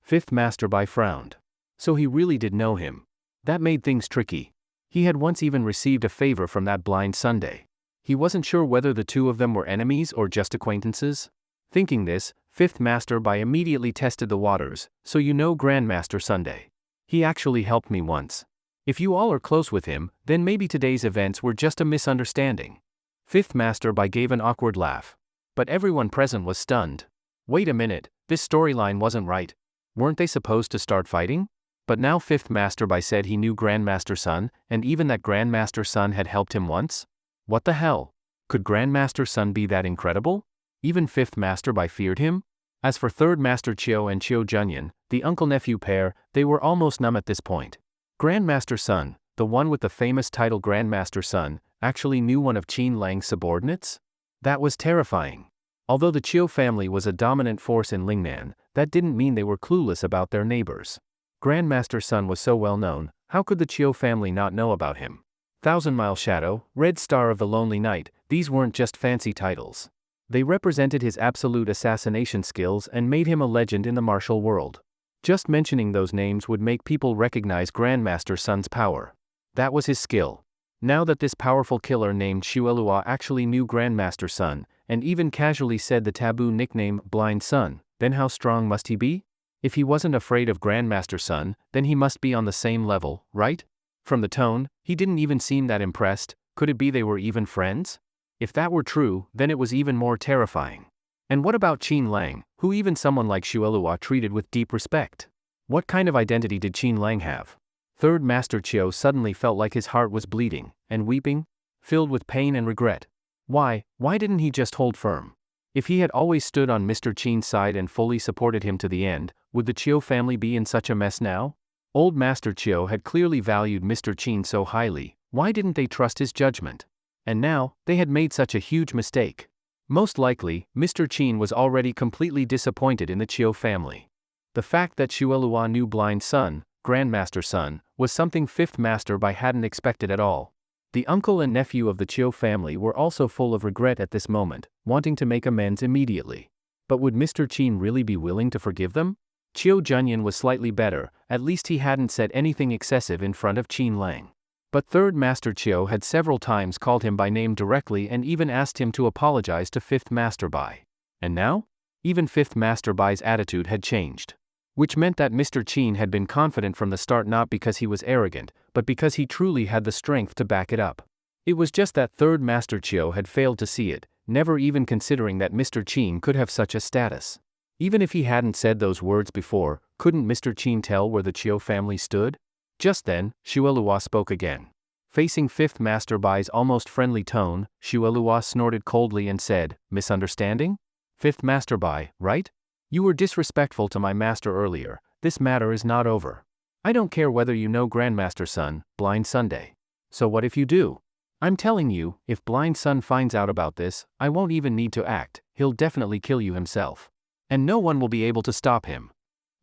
Fifth Master Bai frowned. So he really did know him. That made things tricky. He had once even received a favor from that blind Sunday. He wasn't sure whether the two of them were enemies or just acquaintances. Thinking this, Fifth Master Bai immediately tested the waters. "So you know Grandmaster Sunday. He actually helped me once. If you all are close with him, then maybe today's events were just a misunderstanding." Fifth Master Bai gave an awkward laugh. But everyone present was stunned. Wait a minute, this storyline wasn't right. Weren't they supposed to start fighting? But now Fifth Master Bai said he knew Grandmaster Sun, and even that Grandmaster Sun had helped him once? What the hell? Could Grandmaster Sun be that incredible? Even Fifth Master Bai feared him? As for Third Master Chiu and Chiu Junyan, the uncle-nephew pair, they were almost numb at this point. Grandmaster Sun, the one with the famous title Grandmaster Sun, actually knew one of Qin Lang's subordinates? That was terrifying. Although the Chiu family was a dominant force in Lingnan, that didn't mean they were clueless about their neighbors. Grandmaster Sun was so well known, how could the Chiu family not know about him? Thousand-Mile Shadow, Red Star of the Lonely Night, these weren't just fancy titles. They represented his absolute assassination skills and made him a legend in the martial world. Just mentioning those names would make people recognize Grandmaster Sun's power. That was his skill. Now that this powerful killer named Xuelua actually knew Grandmaster Sun, and even casually said the taboo nickname Blind Sun, then how strong must he be? If he wasn't afraid of Grandmaster Sun, then he must be on the same level, right? From the tone, he didn't even seem that impressed. Could it be they were even friends? If that were true, then it was even more terrifying. And what about Qin Lang, who even someone like Xuelua treated with deep respect? What kind of identity did Qin Lang have? Third Master Chiu suddenly felt like his heart was bleeding, and weeping. filled with pain and regret. Why didn't he just hold firm? If he had always stood on Mr. Chin's side and fully supported him to the end, would the Chiu family be in such a mess now? Old Master Chiu had clearly valued Mr. Chin so highly, why didn't they trust his judgment? And now, they had made such a huge mistake. Most likely, Mr. Chin was already completely disappointed in the Chiu family. The fact that Shuelua knew Blind Sun, Grandmaster Sun, was something Fifth Master Bai hadn't expected at all. The uncle and nephew of the Chiu family were also full of regret at this moment, wanting to make amends immediately. But would Mr. Chin really be willing to forgive them? Chiu Junyan was slightly better, at least he hadn't said anything excessive in front of Qin Lang. But Third Master Chiu had several times called him by name directly and even asked him to apologize to Fifth Master Bai. And now? Even Fifth Master Bai's attitude had changed. Which meant that Mr. Chin had been confident from the start, not because he was arrogant, but because he truly had the strength to back it up. It was just that Third Master Chiu had failed to see it, never even considering that Mr. Chin could have such a status. Even if he hadn't said those words before, couldn't Mr. Chin tell where the Chiu family stood? Just then, Shuelua spoke again. Facing Fifth Master Bai's almost friendly tone, Shuelua snorted coldly and said, "Misunderstanding? Fifth Master Bai, right? You were disrespectful to my master earlier, this matter is not over. I don't care whether you know Grandmaster Sun, Blind Sunday. So what if you do? I'm telling you, if Blind Sun finds out about this, I won't even need to act, he'll definitely kill you himself. And no one will be able to stop him."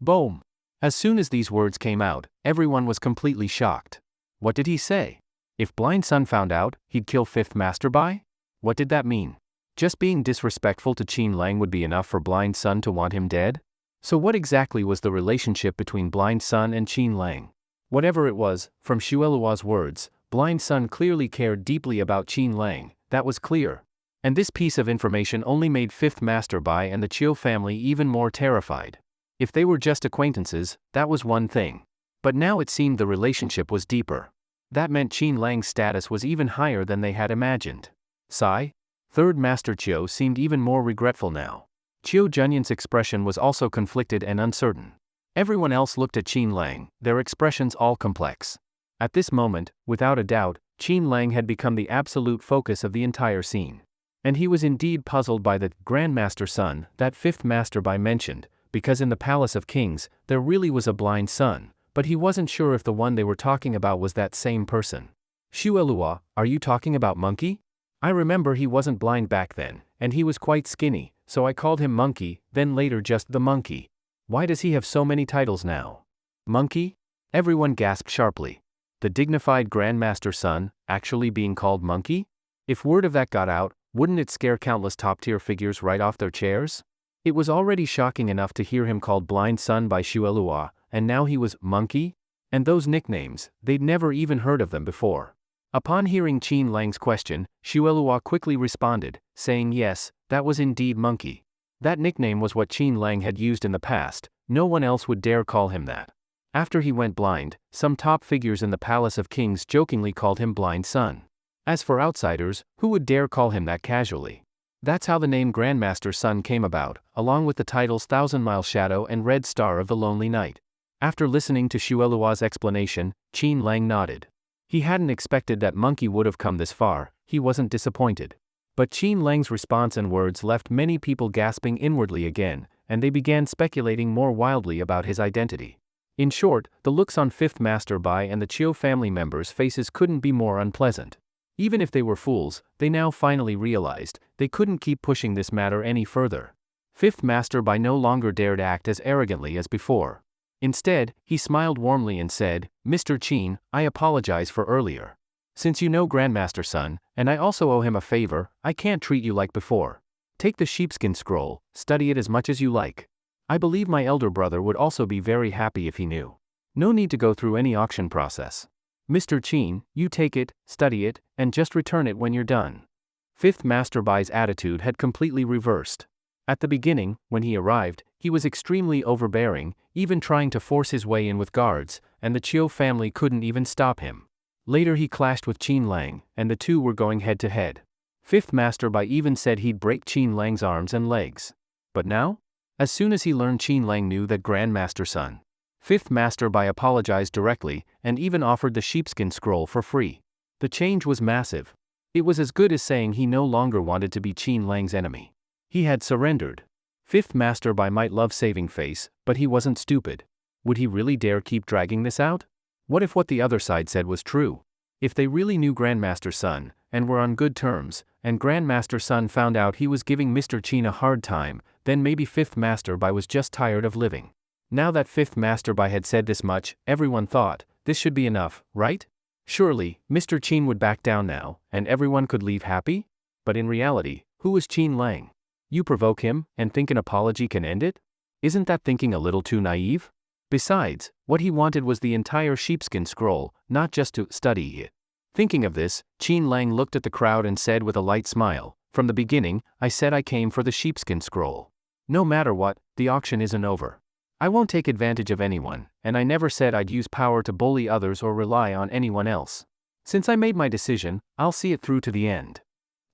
Boom! As soon as these words came out, everyone was completely shocked. What did he say? If Blind Sun found out, he'd kill Fifth Master Bai? What did that mean? Just being disrespectful to Qin Lang would be enough for Blind Sun to want him dead? So what exactly was the relationship between Blind Sun and Qin Lang? Whatever it was, from Shuelua's words, Blind Sun clearly cared deeply about Qin Lang, that was clear. And this piece of information only made Fifth Master Bai and the Chiu family even more terrified. If they were just acquaintances, that was one thing. But now it seemed the relationship was deeper. That meant Qin Lang's status was even higher than they had imagined. Sigh? Third Master Chiu seemed even more regretful now. Chiu Junyan's expression was also conflicted and uncertain. Everyone else looked at Qin Lang, their expressions all complex. At this moment, without a doubt, Qin Lang had become the absolute focus of the entire scene. And he was indeed puzzled by the Grandmaster Sun that Fifth Master Bai mentioned, because in the Palace of Kings, there really was a blind son, but he wasn't sure if the one they were talking about was that same person. "Shuelua, are you talking about Monkey? I remember he wasn't blind back then, and he was quite skinny, so I called him Monkey, then later just the Monkey. Why does he have so many titles now? Monkey?" Everyone gasped sharply. The dignified Grandmaster Sun, actually being called Monkey? If word of that got out, wouldn't it scare countless top-tier figures right off their chairs? It was already shocking enough to hear him called Blind Sun by Shuelua, and now he was Monkey? And those nicknames, they'd never even heard of them before. Upon hearing Qin Lang's question, Shuelua quickly responded, saying yes, that was indeed Monkey. That nickname was what Qin Lang had used in the past, no one else would dare call him that. After he went blind, some top figures in the Palace of Kings jokingly called him Blind Sun. As for outsiders, who would dare call him that casually? That's how the name Grandmaster Sun came about, along with the titles Thousand Mile Shadow and Red Star of the Lonely Night. After listening to Shuelua's explanation, Qin Lang nodded. He hadn't expected that Monkey would have come this far, he wasn't disappointed. But Qin Lang's response and words left many people gasping inwardly again, and they began speculating more wildly about his identity. In short, the looks on Fifth Master Bai and the Chiu family members' faces couldn't be more unpleasant. Even if they were fools, they now finally realized they couldn't keep pushing this matter any further. Fifth Master Bai no longer dared act as arrogantly as before. Instead, he smiled warmly and said, "Mr. Qin, I apologize for earlier. Since you know Grandmaster Sun, and I also owe him a favor, I can't treat you like before. Take the sheepskin scroll, study it as much as you like. I believe my elder brother would also be very happy if he knew. No need to go through any auction process. Mr. Qin, you take it, study it, and just return it when you're done." Fifth Master Bai's attitude had completely reversed. At the beginning, when he arrived, he was extremely overbearing, even trying to force his way in with guards, and the Chiu family couldn't even stop him. Later he clashed with Qin Lang, and the two were going head to head. Fifth Master Bai even said he'd break Qin Lang's arms and legs. But now? As soon as he learned Qin Lang knew that Grandmaster Sun, Fifth Master Bai apologized directly, and even offered the sheepskin scroll for free. The change was massive. It was as good as saying he no longer wanted to be Qin Lang's enemy. He had surrendered. Fifth Master Bai might love saving face, but he wasn't stupid. Would he really dare keep dragging this out? What if what the other side said was true? If they really knew Grandmaster Sun, and were on good terms, and Grandmaster Sun found out he was giving Mr. Qin a hard time, then maybe Fifth Master Bai was just tired of living. Now that Fifth Master Bai had said this much, everyone thought, this should be enough, right? Surely, Mr. Qin would back down now, and everyone could leave happy? But in reality, who was Qin Lang? You provoke him, and think an apology can end it? Isn't that thinking a little too naive? Besides, what he wanted was the entire sheepskin scroll, not just to study it. Thinking of this, Qin Lang looked at the crowd and said with a light smile, "From the beginning, I said I came for the sheepskin scroll. No matter what, the auction isn't over. I won't take advantage of anyone, and I never said I'd use power to bully others or rely on anyone else. Since I made my decision, I'll see it through to the end."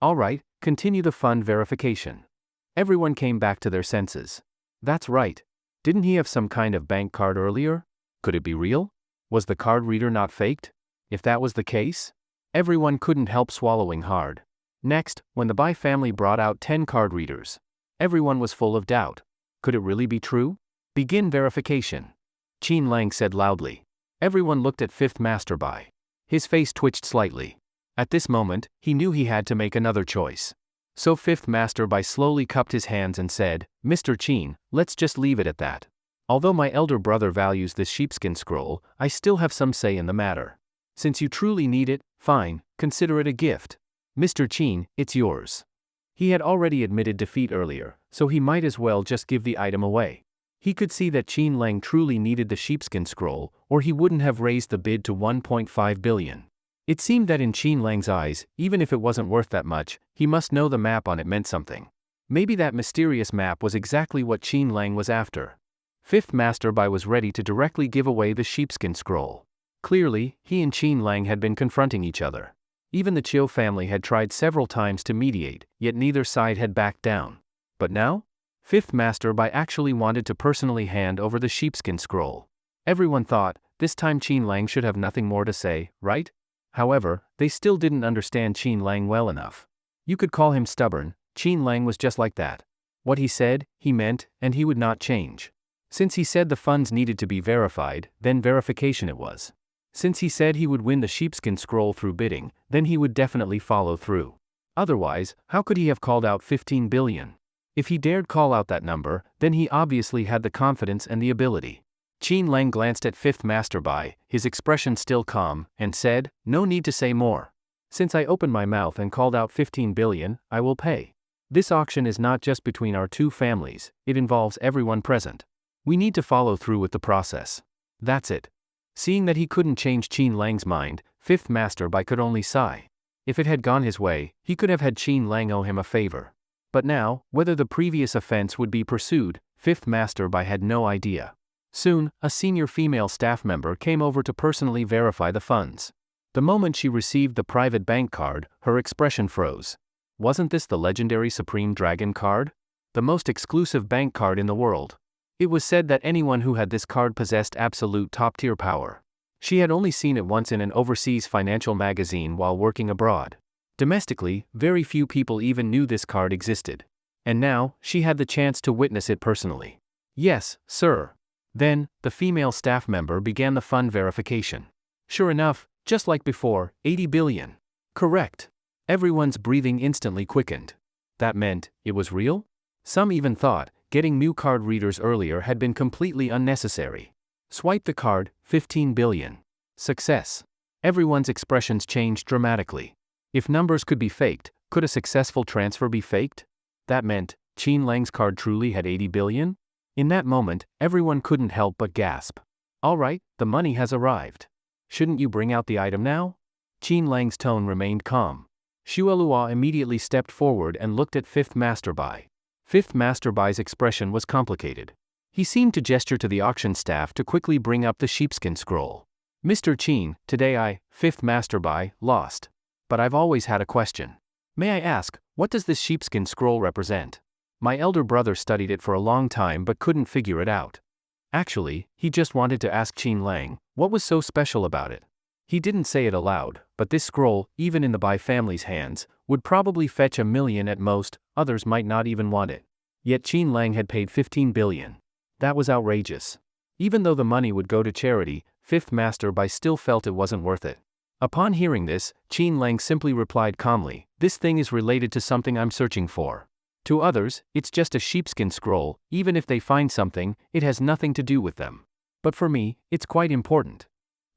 Alright, continue the fund verification. Everyone came back to their senses. That's right. Didn't he have some kind of bank card earlier? Could it be real? Was the card reader not faked? If that was the case, everyone couldn't help swallowing hard. Next, when the Bai family brought out 10 card readers, everyone was full of doubt. Could it really be true? Begin verification. Qin Lang said loudly. Everyone looked at Fifth Master Bai. His face twitched slightly. At this moment, he knew he had to make another choice. So Fifth Master Bai slowly cupped his hands and said, "Mr. Qin, let's just leave it at that. Although my elder brother values this sheepskin scroll, I still have some say in the matter. Since you truly need it, fine, consider it a gift. Mr. Qin, it's yours." He had already admitted defeat earlier, so he might as well just give the item away. He could see that Qin Lang truly needed the sheepskin scroll, or he wouldn't have raised the bid to 1.5 billion. It seemed that in Qin Lang's eyes, even if it wasn't worth that much, he must know the map on it meant something. Maybe that mysterious map was exactly what Qin Lang was after. Fifth Master Bai was ready to directly give away the sheepskin scroll. Clearly, he and Qin Lang had been confronting each other. Even the Chiu family had tried several times to mediate, yet neither side had backed down. But now? Fifth Master Bai actually wanted to personally hand over the sheepskin scroll. Everyone thought, this time Qin Lang should have nothing more to say, right? However, they still didn't understand Qin Lang well enough. You could call him stubborn, Qin Lang was just like that. What he said, he meant, and he would not change. Since he said the funds needed to be verified, then verification it was. Since he said he would win the sheepskin scroll through bidding, then he would definitely follow through. Otherwise, how could he have called out 15 billion? If he dared call out that number, then he obviously had the confidence and the ability. Qin Lang glanced at Fifth Master Bai, his expression still calm, and said, "No need to say more. Since I opened my mouth and called out 15 billion, I will pay. This auction is not just between our two families, it involves everyone present. We need to follow through with the process. That's it." Seeing that he couldn't change Qin Lang's mind, Fifth Master Bai could only sigh. If it had gone his way, he could have had Qin Lang owe him a favor. But now, whether the previous offense would be pursued, Fifth Master Bai had no idea. Soon, a senior female staff member came over to personally verify the funds. The moment she received the private bank card, her expression froze. Wasn't this the legendary Supreme Dragon card? The most exclusive bank card in the world. It was said that anyone who had this card possessed absolute top-tier power. She had only seen it once in an overseas financial magazine while working abroad. Domestically, very few people even knew this card existed. And now, she had the chance to witness it personally. "Yes, sir." Then, the female staff member began the fund verification. Sure enough, just like before, 80 billion. Correct. Everyone's breathing instantly quickened. That meant, it was real? Some even thought, getting new card readers earlier had been completely unnecessary. Swipe the card, 15 billion. Success. Everyone's expressions changed dramatically. If numbers could be faked, could a successful transfer be faked? That meant, Qin Lang's card truly had 80 billion? In that moment, everyone couldn't help but gasp. Alright, the money has arrived. Shouldn't you bring out the item now? Qin Lang's tone remained calm. Shuelua immediately stepped forward and looked at Fifth Master Bai. Fifth Master Bai's expression was complicated. He seemed to gesture to the auction staff to quickly bring up the sheepskin scroll. "Mr. Qin, today I, Fifth Master Bai, lost. But I've always had a question. May I ask, what does this sheepskin scroll represent? My elder brother studied it for a long time but couldn't figure it out. Actually, he just wanted to ask Qin Lang, what was so special about it? He didn't say it aloud, but this scroll, even in the Bai family's hands, would probably fetch 1 million at most, others might not even want it. Yet Qin Lang had paid 15 billion. That was outrageous. Even though the money would go to charity, Fifth Master Bai still felt it wasn't worth it. Upon hearing this, Qin Lang simply replied calmly, "This thing is related to something I'm searching for. To others, it's just a sheepskin scroll, even if they find something, it has nothing to do with them. But for me, it's quite important."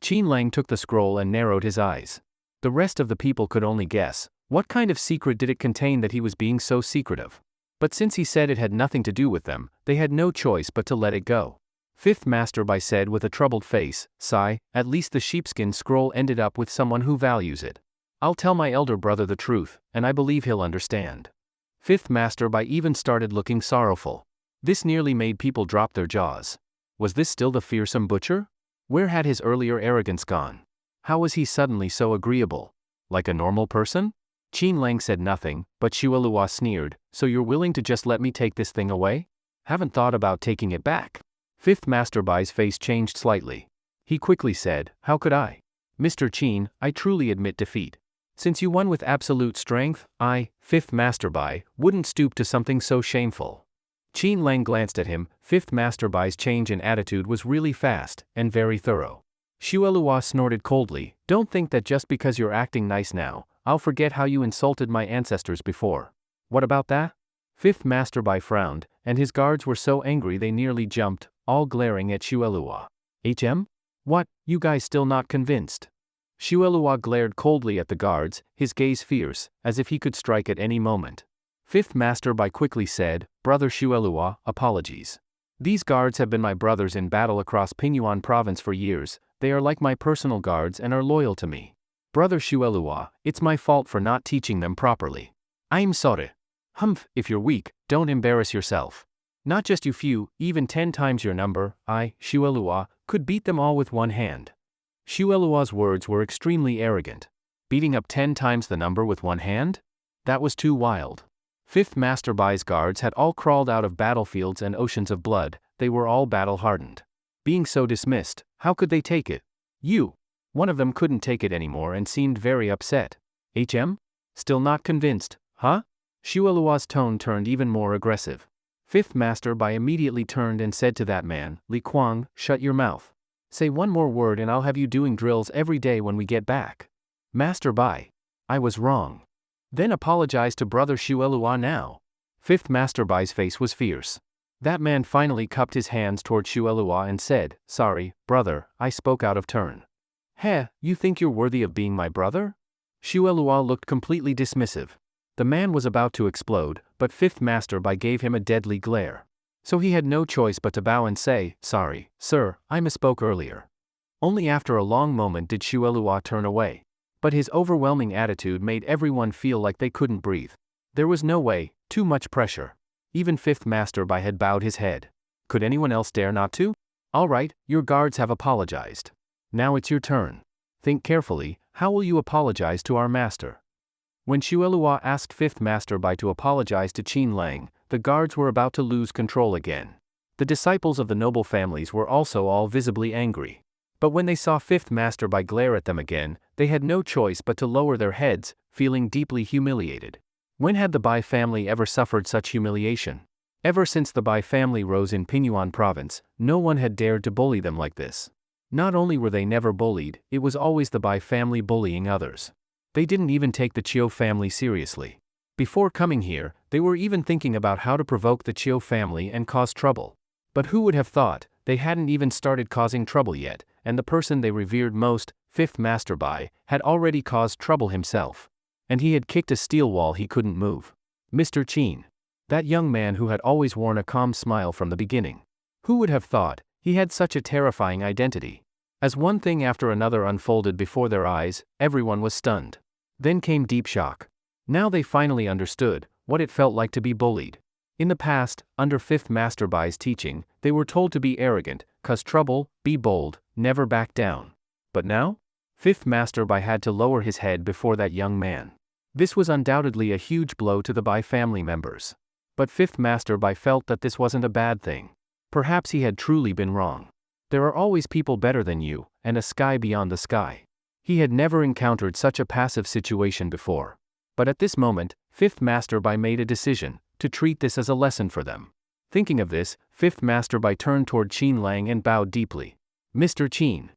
Qin Lang took the scroll and narrowed his eyes. The rest of the people could only guess, what kind of secret did it contain that he was being so secretive? But since he said it had nothing to do with them, they had no choice but to let it go. Fifth Master Bai said with a troubled face, "Sigh, at least the sheepskin scroll ended up with someone who values it. I'll tell my elder brother the truth, and I believe he'll understand." Fifth Master Bai even started looking sorrowful. This nearly made people drop their jaws. Was this still the fearsome butcher? Where had his earlier arrogance gone? How was he suddenly so agreeable? Like a normal person? Qin Lang said nothing, but Xuelua sneered, "So you're willing to just let me take this thing away? Haven't thought about taking it back." Fifth Master Bai's face changed slightly. He quickly said, "How could I? Mr. Qin, I truly admit defeat. Since you won with absolute strength, I, Fifth Master Bai, wouldn't stoop to something so shameful." Qin Lang glanced at him. Fifth Master Bai's change in attitude was really fast, and very thorough. Xuelua snorted coldly, "Don't think that just because you're acting nice now, I'll forget how you insulted my ancestors before. What about that?" Fifth Master Bai frowned, and his guards were so angry they nearly jumped, all glaring at Xuelua. What, you guys still not convinced?" Xuelua glared coldly at the guards, his gaze fierce, as if he could strike at any moment. Fifth Master Bai quickly said, "Brother Xuelua, apologies. These guards have been my brothers in battle across Pingyuan province for years, they are like my personal guards and are loyal to me. Brother Xuelua, it's my fault for not teaching them properly. I'm sorry." "Humph, if you're weak, don't embarrass yourself. Not just you few, even 10 times your number, I, Xuelua, could beat them all with one hand." Xuelua's words were extremely arrogant. Beating up 10 times the number with one hand? That was too wild. Fifth Master Bai's guards had all crawled out of battlefields and oceans of blood, they were all battle-hardened. Being so dismissed, how could they take it? One of them couldn't take it anymore and seemed very upset. Still not convinced, huh?" Xuelua's tone turned even more aggressive. Fifth Master Bai immediately turned and said to that man, "Li Kuang, shut your mouth. Say one more word and I'll have you doing drills every day when we get back." "Master Bai, I was wrong." "Then apologize to Brother Xuelua now." Fifth Master Bai's face was fierce. That man finally cupped his hands toward Xuelua and said, "Sorry, brother, I spoke out of turn." "Heh, you think you're worthy of being my brother?" Xuelua looked completely dismissive. The man was about to explode, but Fifth Master Bai gave him a deadly glare. So he had no choice but to bow and say, "Sorry, sir, I misspoke earlier." Only after a long moment did Xuelua turn away. But his overwhelming attitude made everyone feel like they couldn't breathe. There was no way, too much pressure. Even Fifth Master Bai had bowed his head. Could anyone else dare not to? "All right, your guards have apologized. Now it's your turn. Think carefully, how will you apologize to our master?" When Xuelua asked Fifth Master Bai to apologize to Qin Lang, the guards were about to lose control again. The disciples of the noble families were also all visibly angry. But when they saw Fifth Master Bai glare at them again, they had no choice but to lower their heads, feeling deeply humiliated. When had the Bai family ever suffered such humiliation? Ever since the Bai family rose in Pingyuan province, no one had dared to bully them like this. Not only were they never bullied, it was always the Bai family bullying others. They didn't even take the Chiu family seriously. Before coming here, they were even thinking about how to provoke the Chiu family and cause trouble. But who would have thought, they hadn't even started causing trouble yet, and the person they revered most, Fifth Master Bai, had already caused trouble himself. And he had kicked a steel wall he couldn't move. Mr. Qin. That young man who had always worn a calm smile from the beginning. Who would have thought, he had such a terrifying identity? As one thing after another unfolded before their eyes, everyone was stunned. Then came deep shock. Now they finally understood what it felt like to be bullied. In the past, under Fifth Master Bai's teaching, they were told to be arrogant, cause trouble, be bold, never back down. But now? Fifth Master Bai had to lower his head before that young man. This was undoubtedly a huge blow to the Bai family members. But Fifth Master Bai felt that this wasn't a bad thing. Perhaps he had truly been wrong. There are always people better than you, and a sky beyond the sky. He had never encountered such a passive situation before. But at this moment, Fifth Master Bai made a decision to treat this as a lesson for them. Thinking of this, Fifth Master Bai turned toward Qin Lang and bowed deeply. Mr. Qin.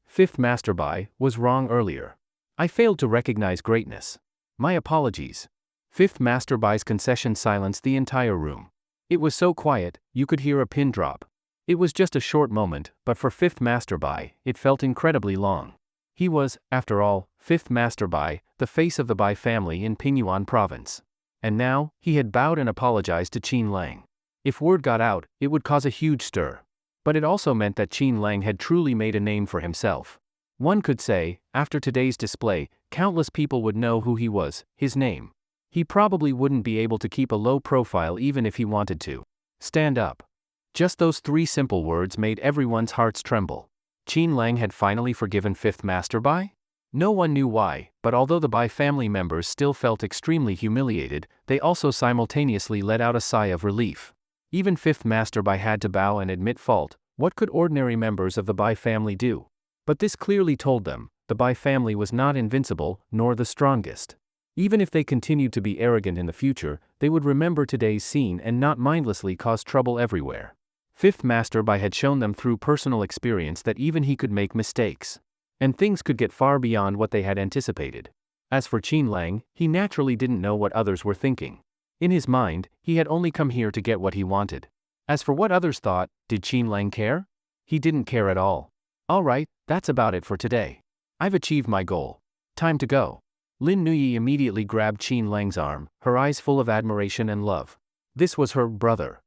Fifth Master Bai, was wrong earlier. I failed to recognize greatness. My apologies. Fifth Master Bai's concession silenced the entire room. It was so quiet, you could hear a pin drop. It was just a short moment, but for Fifth Master Bai, it felt incredibly long. He was, after all, Fifth Master Bai, the face of the Bai family in Pingyuan province. And now, he had bowed and apologized to Qin Lang. If word got out, it would cause a huge stir. But it also meant that Qin Lang had truly made a name for himself. One could say, after today's display, countless people would know who he was, his name. He probably wouldn't be able to keep a low profile even if he wanted to. Stand up. Just those 3 simple words made everyone's hearts tremble. Qin Lang had finally forgiven Fifth Master Bai? No one knew why, but although the Bai family members still felt extremely humiliated, they also simultaneously let out a sigh of relief. Even Fifth Master Bai had to bow and admit fault. What could ordinary members of the Bai family do? But this clearly told them, the Bai family was not invincible, nor the strongest. Even if they continued to be arrogant in the future, they would remember today's scene and not mindlessly cause trouble everywhere. Fifth Master Bai had shown them through personal experience that even he could make mistakes. And things could get far beyond what they had anticipated. As for Qin Lang, he naturally didn't know what others were thinking. In his mind, he had only come here to get what he wanted. As for what others thought, did Qin Lang care? He didn't care at all. Alright, that's about it for today. I've achieved my goal. Time to go. Lin Nuyi immediately grabbed Qin Lang's arm, her eyes full of admiration and love. This was her brother.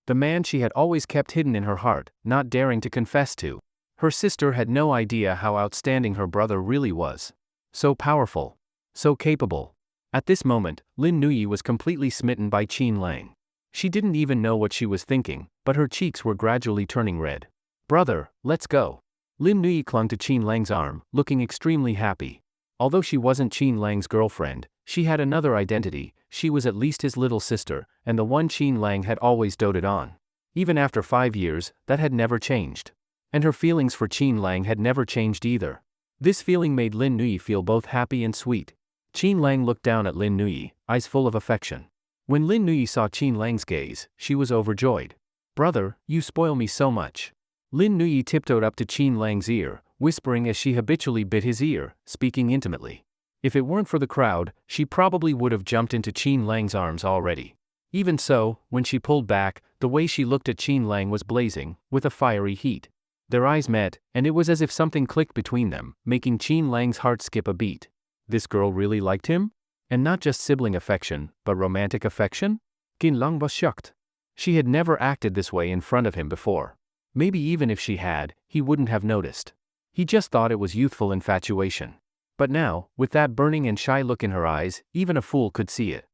The man she had always kept hidden in her heart, not daring to confess to. Her sister had no idea how outstanding her brother really was. So powerful. So capable. At this moment, Lin Nuyi was completely smitten by Qin Lang. She didn't even know what she was thinking, but her cheeks were gradually turning red. Brother, let's go. Lin Nuyi clung to Qin Lang's arm, looking extremely happy. Although she wasn't Qin Lang's girlfriend, she had another identity. She was at least his little sister, and the one Qin Lang had always doted on. Even after 5 years, that had never changed. And her feelings for Qin Lang had never changed either. This feeling made Lin Nuyi feel both happy and sweet. Qin Lang looked down at Lin Nuyi, eyes full of affection. When Lin Nuyi saw Qin Lang's gaze, she was overjoyed. Brother, you spoil me so much. Lin Nuyi tiptoed up to Qin Lang's ear, whispering as she habitually bit his ear, speaking intimately. If it weren't for the crowd, she probably would have jumped into Qin Lang's arms already. Even so, when she pulled back, the way she looked at Qin Lang was blazing, with a fiery heat. Their eyes met, and it was as if something clicked between them, making Qin Lang's heart skip a beat. This girl really liked him? And not just sibling affection, but romantic affection? Qin Lang was shocked. She had never acted this way in front of him before. Maybe even if she had, he wouldn't have noticed. He just thought it was youthful infatuation. But now, with that burning and shy look in her eyes, even a fool could see it.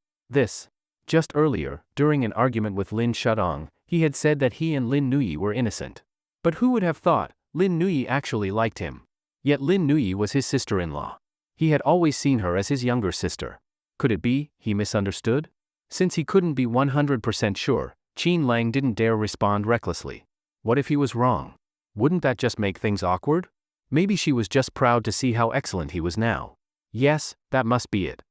Just earlier, during an argument with Lin Shudong, he had said that he and Lin Nuyi were innocent. But who would have thought Lin Nuyi actually liked him? Yet Lin Nuyi was his sister-in-law. He had always seen her as his younger sister. Could it be he misunderstood? Since he couldn't be 100% sure, Qin Lang didn't dare respond recklessly. What if he was wrong? Wouldn't that just make things awkward? Maybe she was just proud to see how excellent he was now. Yes, that must be it.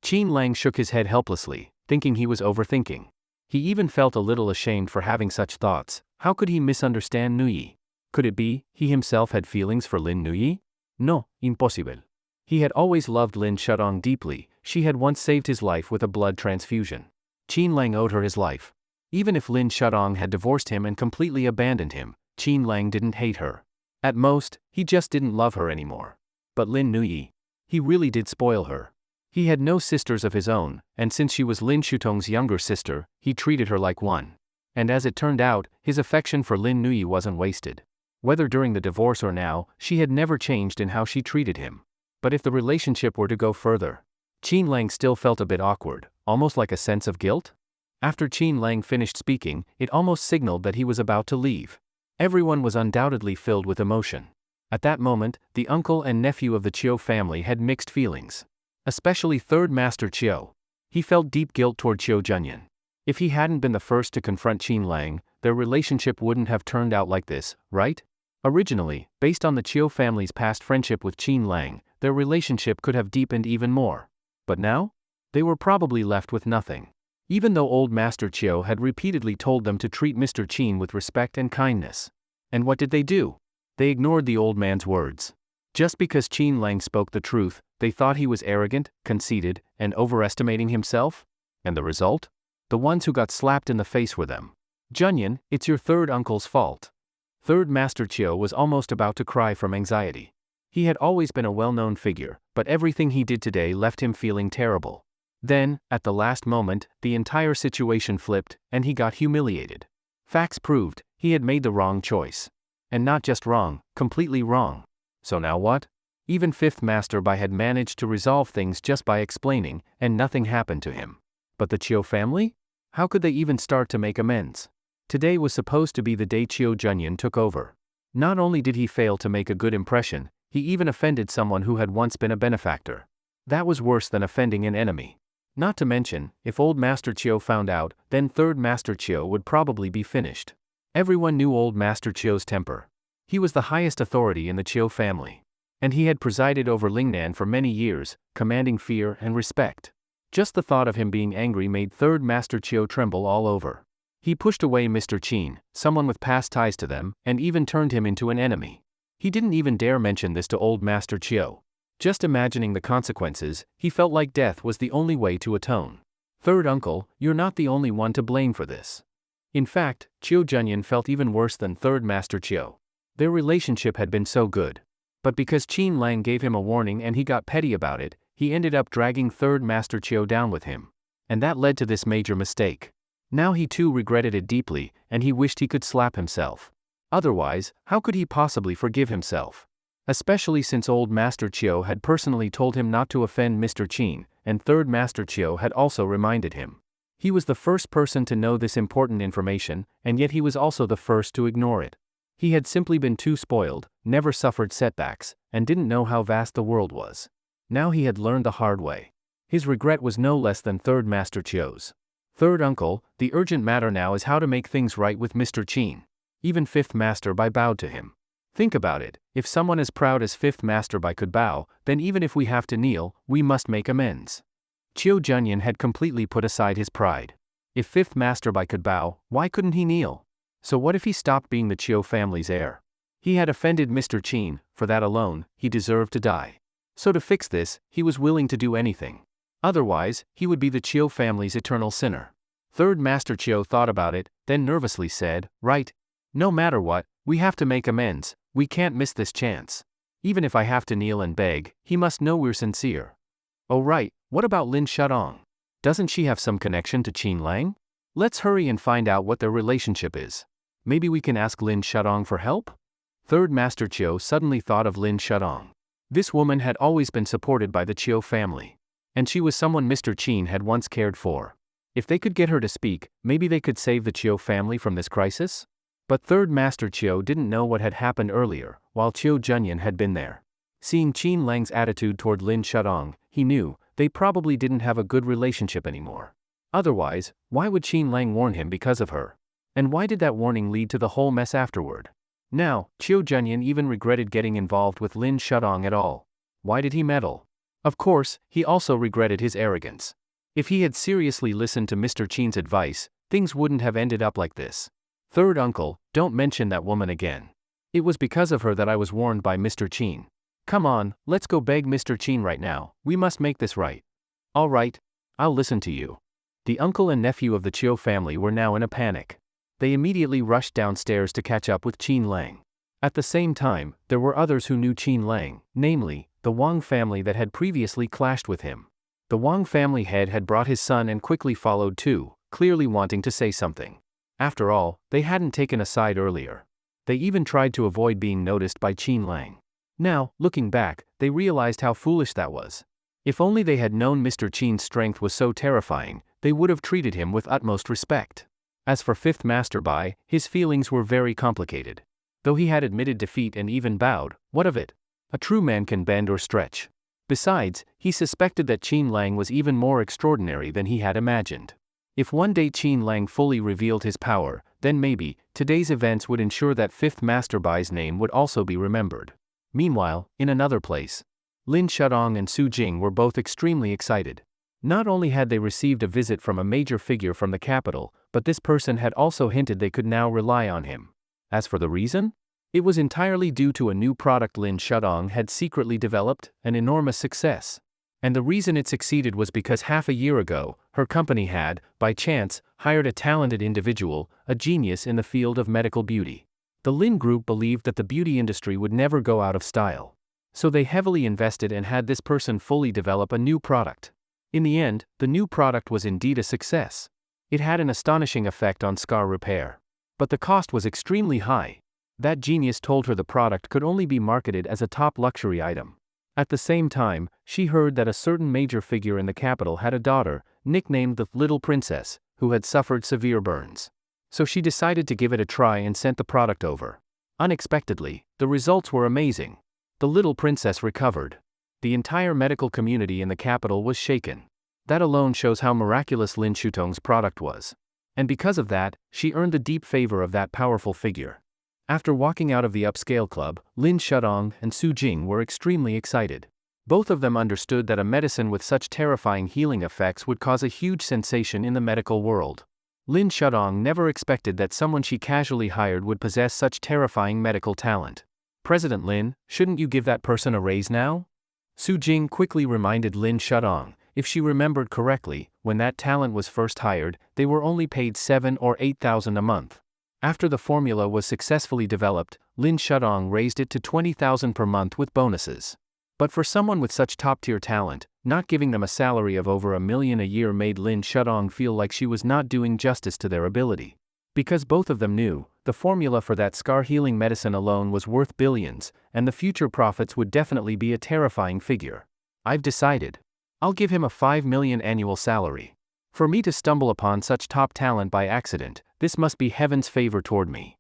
Qin Lang shook his head helplessly, thinking he was overthinking. He even felt a little ashamed for having such thoughts. How could he misunderstand Nuyi? Could it be he himself had feelings for Lin Nuyi? No, impossible. He had always loved Lin Shudong deeply. She had once saved his life with a blood transfusion. Qin Lang owed her his life. Even if Lin Shudong had divorced him and completely abandoned him, Qin Lang didn't hate her. At most, he just didn't love her anymore. But Lin Nuyi, he really did spoil her. He had no sisters of his own, and since she was Lin Shutong's younger sister, he treated her like one. And as it turned out, his affection for Lin Nuyi wasn't wasted. Whether during the divorce or now, she had never changed in how she treated him. But if the relationship were to go further, Qin Lang still felt a bit awkward, almost like a sense of guilt. After Qin Lang finished speaking, it almost signaled that he was about to leave. Everyone was undoubtedly filled with emotion. At that moment, the uncle and nephew of the Chiu family had mixed feelings. Especially Third Master Chiu. He felt deep guilt toward Chiu Junyan. If he hadn't been the first to confront Qin Lang, their relationship wouldn't have turned out like this, right? Originally, based on the Chiu family's past friendship with Qin Lang, their relationship could have deepened even more. But now? They were probably left with nothing. Even though old Master Chiu had repeatedly told them to treat Mr. Qin with respect and kindness. And what did they do? They ignored the old man's words. Just because Qin Lang spoke the truth, they thought he was arrogant, conceited, and overestimating himself? And the result? The ones who got slapped in the face were them. Junyan, it's your third uncle's fault. Third Master Chiu was almost about to cry from anxiety. He had always been a well-known figure, but everything he did today left him feeling terrible. Then, at the last moment, the entire situation flipped, and he got humiliated. Facts proved, he had made the wrong choice. And not just wrong, completely wrong. So now what? Even Fifth Master Bai had managed to resolve things just by explaining, and nothing happened to him. But the Chiu family? How could they even start to make amends? Today was supposed to be the day Chiu Junyan took over. Not only did he fail to make a good impression, he even offended someone who had once been a benefactor. That was worse than offending an enemy. Not to mention, if old Master Chiu found out, then third Master Chiu would probably be finished. Everyone knew old Master Chiu's temper. He was the highest authority in the Chiu family. And he had presided over Lingnan for many years, commanding fear and respect. Just the thought of him being angry made third Master Chiu tremble all over. He pushed away Mr. Qin, someone with past ties to them, and even turned him into an enemy. He didn't even dare mention this to old Master Chiu. Just imagining the consequences, he felt like death was the only way to atone. Third uncle, you're not the only one to blame for this. In fact, Chiu Junyan felt even worse than third Master Chiu. Their relationship had been so good. But because Qin Lang gave him a warning and he got petty about it, he ended up dragging third Master Chiu down with him. And that led to this major mistake. Now he too regretted it deeply, and he wished he could slap himself. Otherwise, how could he possibly forgive himself? Especially since old Master Chiu had personally told him not to offend Mr. Qin, and third Master Chiu had also reminded him. He was the first person to know this important information, and yet he was also the first to ignore it. He had simply been too spoiled, never suffered setbacks, and didn't know how vast the world was. Now he had learned the hard way. His regret was no less than third Master Chiu's. Third uncle, the urgent matter now is how to make things right with Mr. Qin. Even Fifth Master Bai bowed to him. Think about it, if someone as proud as Fifth Master Bai could bow, then even if we have to kneel, we must make amends. Chiu Junyan had completely put aside his pride. If Fifth Master Bai could bow, why couldn't he kneel? So what if he stopped being the Chiu family's heir? He had offended Mr. Qin, for that alone, he deserved to die. So to fix this, he was willing to do anything. Otherwise, he would be the Chiu family's eternal sinner. Third Master Chiu thought about it, then nervously said, right. No matter what, we have to make amends, we can't miss this chance. Even if I have to kneel and beg, he must know we're sincere. Oh right, what about Lin Shudong? Doesn't she have some connection to Qin Lang? Let's hurry and find out what their relationship is. Maybe we can ask Lin Shudong for help? Third Master Chiu suddenly thought of Lin Shudong. This woman had always been supported by the Chiu family. And she was someone Mr. Qin had once cared for. If they could get her to speak, maybe they could save the Chiu family from this crisis? But third Master Chiu didn't know what had happened earlier, while Chiu Junyan had been there. Seeing Qin Lang's attitude toward Lin Shudong, he knew they probably didn't have a good relationship anymore. Otherwise, why would Qin Lang warn him because of her? And why did that warning lead to the whole mess afterward? Now, Chiu Junyan even regretted getting involved with Lin Shudong at all. Why did he meddle? Of course, he also regretted his arrogance. If he had seriously listened to Mr. Qin's advice, things wouldn't have ended up like this. Third uncle, don't mention that woman again. It was because of her that I was warned by Mr. Qin. Come on, let's go beg Mr. Qin right now, we must make this right. All right, I'll listen to you. The uncle and nephew of the Chiu family were now in a panic. They immediately rushed downstairs to catch up with Qin Lang. At the same time, there were others who knew Qin Lang, namely, the Wang family that had previously clashed with him. The Wang family head had brought his son and quickly followed too, clearly wanting to say something. After all, they hadn't taken a side earlier. They even tried to avoid being noticed by Qin Lang. Now, looking back, they realized how foolish that was. If only they had known Mr. Qin's strength was so terrifying, they would have treated him with utmost respect. As for Fifth Master Bai, his feelings were very complicated. Though he had admitted defeat and even bowed, what of it? A true man can bend or stretch. Besides, he suspected that Qin Lang was even more extraordinary than he had imagined. If one day Qin Lang fully revealed his power, Then maybe, today's events would ensure that fifth Master Bai's name would also be remembered. Meanwhile, in another place, Lin Shudong and Su Jing were both extremely excited. Not only had they received a visit from a major figure from the capital, but this person had also hinted they could now rely on him. As for the reason? It was entirely due to a new product Lin Shudong had secretly developed, an enormous success. And the reason it succeeded was because half a year ago, her company had, by chance, hired a talented individual, a genius in the field of medical beauty. The Lin Group believed that the beauty industry would never go out of style. So they heavily invested and had this person fully develop a new product. In the end, the new product was indeed a success. It had an astonishing effect on scar repair. But the cost was extremely high. That genius told her the product could only be marketed as a top luxury item. At the same time, she heard that a certain major figure in the capital had a daughter, nicknamed the Little Princess, who had suffered severe burns. So she decided to give it a try and sent the product over. Unexpectedly, the results were amazing. The Little Princess recovered. The entire medical community in the capital was shaken. That alone shows how miraculous Lin Shudong's product was. And because of that, she earned the deep favor of that powerful figure. After walking out of the upscale club, Lin Shudong and Su Jing were extremely excited. Both of them understood that a medicine with such terrifying healing effects would cause a huge sensation in the medical world. Lin Shudong never expected that someone she casually hired would possess such terrifying medical talent. "President Lin, shouldn't you give that person a raise now?" Su Jing quickly reminded Lin Shudong. If she remembered correctly, when that talent was first hired, they were only paid 7,000 or 8,000 a month. After the formula was successfully developed, Lin Shudong raised it to 20,000 per month with bonuses. But for someone with such top-tier talent, not giving them a salary of over $1 million a year made Lin Shudong feel like she was not doing justice to their ability. Because both of them knew, the formula for that scar-healing medicine alone was worth billions, and the future profits would definitely be a terrifying figure. "I've decided. I'll give him a 5 million annual salary. For me to stumble upon such top talent by accident, this must be heaven's favor toward me."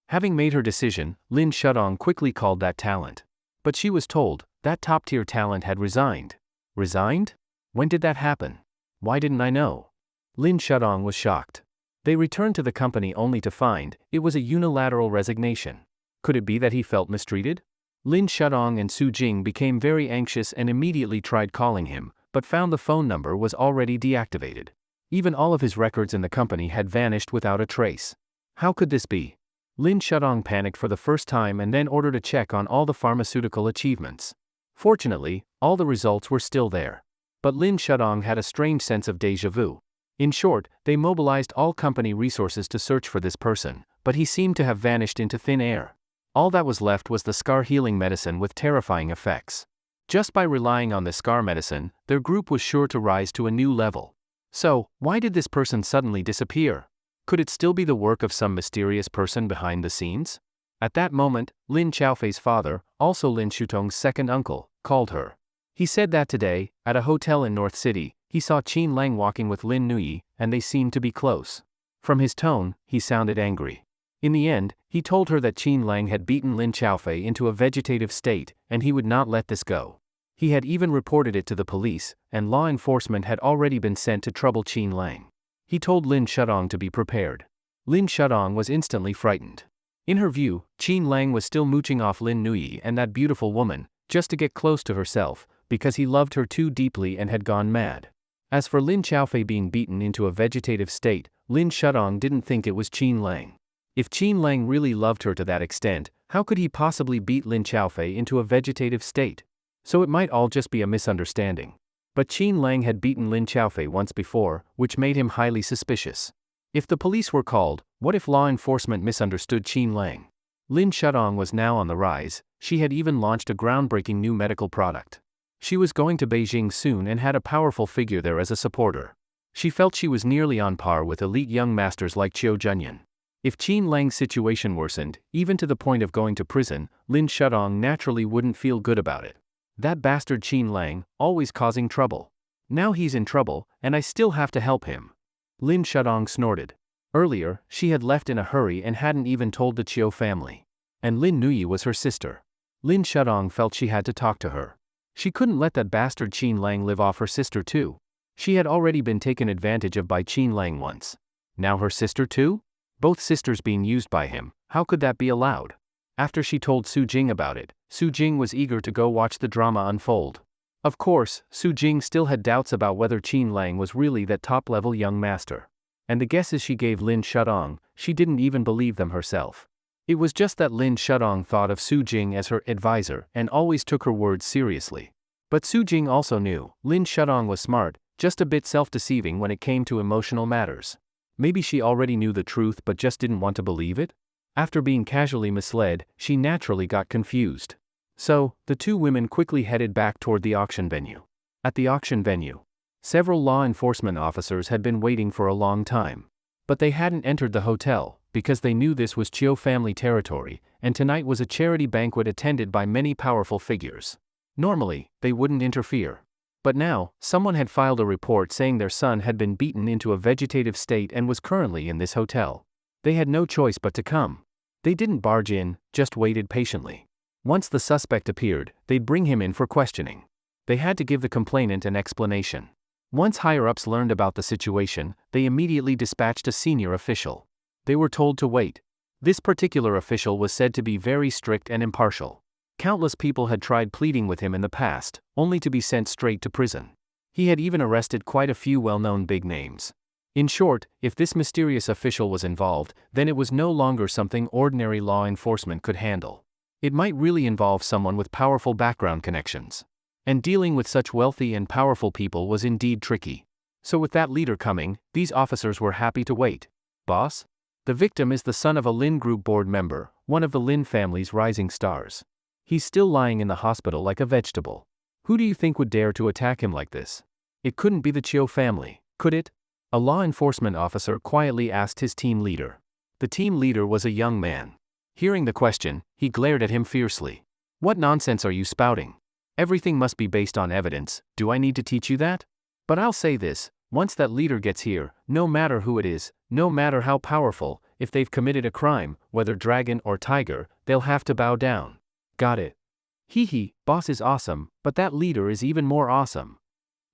Having made her decision, Lin Shudong quickly called that talent. But she was told, that top-tier talent had resigned. Resigned? When did that happen? Why didn't I know? Lin Shudong was shocked. They returned to the company only to find it was a unilateral resignation. Could it be that he felt mistreated? Lin Shudong and Su Jing became very anxious and immediately tried calling him, but found the phone number was already deactivated. Even all of his records in the company had vanished without a trace. How could this be? Lin Shudong panicked for the first time and then ordered a check on all the pharmaceutical achievements. Fortunately, all the results were still there. But Lin Shudong had a strange sense of déjà vu. In short, they mobilized all company resources to search for this person, but he seemed to have vanished into thin air. All that was left was the scar-healing medicine with terrifying effects. Just by relying on the scar medicine, their group was sure to rise to a new level. So, why did this person suddenly disappear? Could it still be the work of some mysterious person behind the scenes? At that moment, Lin Xiaofei's father, also Lin Shudong's second uncle, called her. He said that today, at a hotel in North City, he saw Qin Lang walking with Lin Nuyi, and they seemed to be close. From his tone, he sounded angry. In the end, he told her that Qin Lang had beaten Lin Xiaofei into a vegetative state, and he would not let this go. He had even reported it to the police, and law enforcement had already been sent to trouble Qin Lang. He told Lin Shudong to be prepared. Lin Shudong was instantly frightened. In her view, Qin Lang was still mooching off Lin Nuyi and that beautiful woman, just to get close to herself, because he loved her too deeply and had gone mad. As for Lin Xiaofei being beaten into a vegetative state, Lin Shudong didn't think it was Qin Lang. If Qin Lang really loved her to that extent, how could he possibly beat Lin Xiaofei into a vegetative state? So it might all just be a misunderstanding. But Qin Lang had beaten Lin Xiaofei once before, which made him highly suspicious. If the police were called, what if law enforcement misunderstood Qin Lang? Lin Shudong was now on the rise. She had even launched a groundbreaking new medical product. She was going to Beijing soon and had a powerful figure there as a supporter. She felt she was nearly on par with elite young masters like Qiu Junyan. If Qin Lang's situation worsened, even to the point of going to prison, Lin Shudong naturally wouldn't feel good about it. That bastard Qin Lang, always causing trouble. Now he's in trouble, and I still have to help him. Lin Shudong snorted. Earlier, she had left in a hurry and hadn't even told the Qiu family. And Lin Nuyi was her sister. Lin Shudong felt she had to talk to her. She couldn't let that bastard Qin Lang live off her sister too. She had already been taken advantage of by Qin Lang once. Now her sister too? Both sisters being used by him, how could that be allowed? After she told Su Jing about it, Su Jing was eager to go watch the drama unfold. Of course, Su Jing still had doubts about whether Qin Lang was really that top-level young master. And the guesses she gave Lin Shudong, she didn't even believe them herself. It was just that Lin Shudong thought of Su Jing as her advisor and always took her words seriously. But Su Jing also knew Lin Shudong was smart, just a bit self-deceiving when it came to emotional matters. Maybe she already knew the truth but just didn't want to believe it? After being casually misled, she naturally got confused. So, the two women quickly headed back toward the auction venue. At the auction venue, several law enforcement officers had been waiting for a long time. But they hadn't entered the hotel, because they knew this was Chiu family territory, and tonight was a charity banquet attended by many powerful figures. Normally, they wouldn't interfere. But now, someone had filed a report saying their son had been beaten into a vegetative state and was currently in this hotel. They had no choice but to come. They didn't barge in, just waited patiently. Once the suspect appeared, they'd bring him in for questioning. They had to give the complainant an explanation. Once higher-ups learned about the situation, they immediately dispatched a senior official. They were told to wait. This particular official was said to be very strict and impartial. Countless people had tried pleading with him in the past, only to be sent straight to prison. He had even arrested quite a few well-known big names. In short, if this mysterious official was involved, then it was no longer something ordinary law enforcement could handle. It might really involve someone with powerful background connections. And dealing with such wealthy and powerful people was indeed tricky. So with that leader coming, these officers were happy to wait. Boss? The victim is the son of a Lin Group board member, one of the Lin family's rising stars. He's still lying in the hospital like a vegetable. Who do you think would dare to attack him like this? It couldn't be the Chiu family, could it? A law enforcement officer quietly asked his team leader. The team leader was a young man. Hearing the question, he glared at him fiercely. What nonsense are you spouting? Everything must be based on evidence, do I need to teach you that? But I'll say this, once that leader gets here, no matter who it is, no matter how powerful, if they've committed a crime, whether dragon or tiger, they'll have to bow down. Got it. Hee, boss is awesome, but that leader is even more awesome.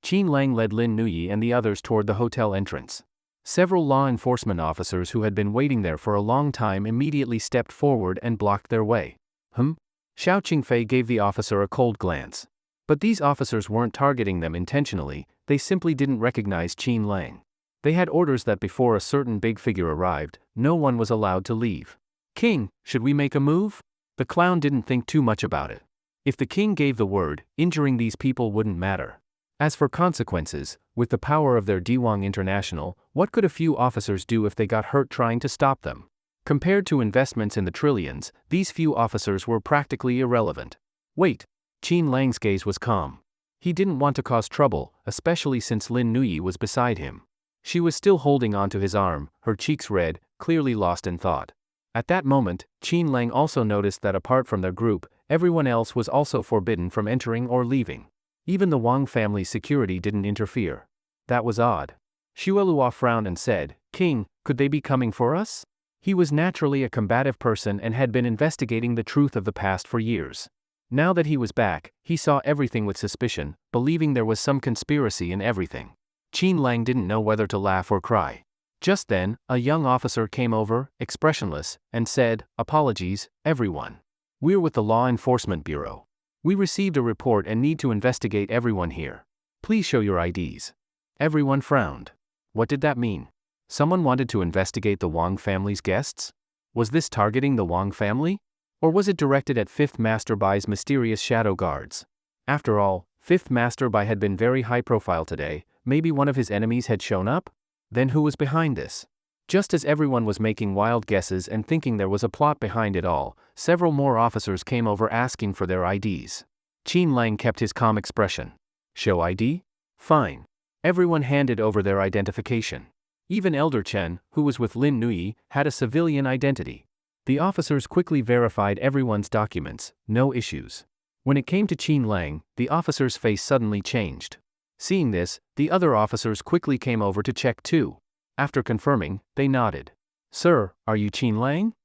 Qin Lang led Lin Nuyi and the others toward the hotel entrance. Several law enforcement officers who had been waiting there for a long time immediately stepped forward and blocked their way. Xiao Qingfei gave the officer a cold glance. But these officers weren't targeting them intentionally, they simply didn't recognize Qin Lang. They had orders that before a certain big figure arrived, no one was allowed to leave. King, should we make a move? The clown didn't think too much about it. If the king gave the word, injuring these people wouldn't matter. As for consequences, with the power of their Diwang International, what could a few officers do if they got hurt trying to stop them? Compared to investments in the trillions, these few officers were practically irrelevant. Wait. Qin Lang's gaze was calm. He didn't want to cause trouble, especially since Lin Nuyi was beside him. She was still holding onto his arm, her cheeks red, clearly lost in thought. At that moment, Qin Lang also noticed that apart from their group, everyone else was also forbidden from entering or leaving. Even the Wang family's security didn't interfere. That was odd. Xuelua frowned and said, King, could they be coming for us? He was naturally a combative person and had been investigating the truth of the past for years. Now that he was back, he saw everything with suspicion, believing there was some conspiracy in everything. Qin Lang didn't know whether to laugh or cry. Just then, a young officer came over, expressionless, and said, Apologies, everyone. We're with the Law Enforcement Bureau. We received a report and need to investigate everyone here. Please show your IDs. Everyone frowned. What did that mean? Someone wanted to investigate the Wang family's guests? Was this targeting the Wang family? Or was it directed at Fifth Master Bai's mysterious shadow guards? After all, Fifth Master Bai had been very high profile today, maybe one of his enemies had shown up? Then who was behind this? Just as everyone was making wild guesses and thinking there was a plot behind it all, several more officers came over asking for their IDs. Qin Lang kept his calm expression. Show ID? Fine. Everyone handed over their identification. Even Elder Chen, who was with Lin Nuyi, had a civilian identity. The officers quickly verified everyone's documents, no issues. When it came to Qin Lang, the officer's face suddenly changed. Seeing this, the other officers quickly came over to check too. After confirming, they nodded. Sir, are you Qin Lang?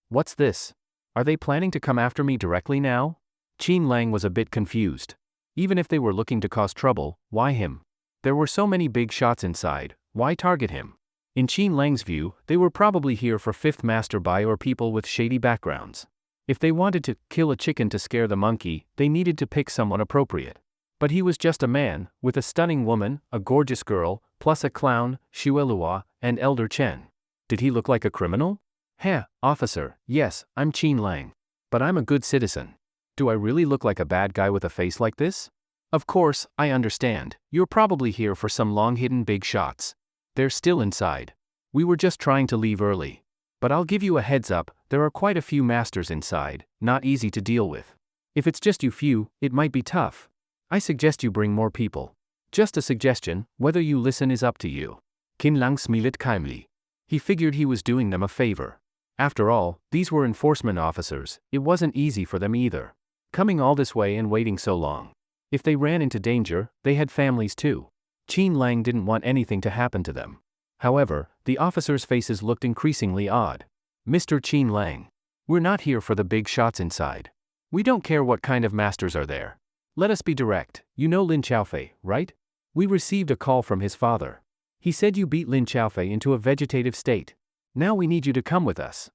What's this? Are they planning to come after me directly now? Qin Lang was a bit confused. Even if they were looking to cause trouble, why him? There were so many big shots inside, why target him? In Qin Lang's view, they were probably here for fifth master bai or people with shady backgrounds. If they wanted to kill a chicken to scare the monkey, they needed to pick someone appropriate. But he was just a man, with a stunning woman, a gorgeous girl, plus a clown, Shuelua, and Elder Chen. Did he look like a criminal? Heh, officer, yes, I'm Qin Lang. But I'm a good citizen. Do I really look like a bad guy with a face like this? Of course, I understand, you're probably here for some long-hidden big shots. They're still inside. We were just trying to leave early. But I'll give you a heads up, there are quite a few masters inside, not easy to deal with. If it's just you few, it might be tough. I suggest you bring more people. Just a suggestion, whether you listen is up to you. Qin Lang smiled kindly. He figured he was doing them a favor. After all, these were enforcement officers, it wasn't easy for them either. Coming all this way and waiting so long. If they ran into danger, they had families too. Qin Lang didn't want anything to happen to them. However, the officers' faces looked increasingly odd. Mr. Qin Lang. We're not here for the big shots inside. We don't care what kind of masters are there. Let us be direct, you know Lin Xiaofei, right? We received a call from his father. He said you beat Lin Xiaofei into a vegetative state. Now we need you to come with us.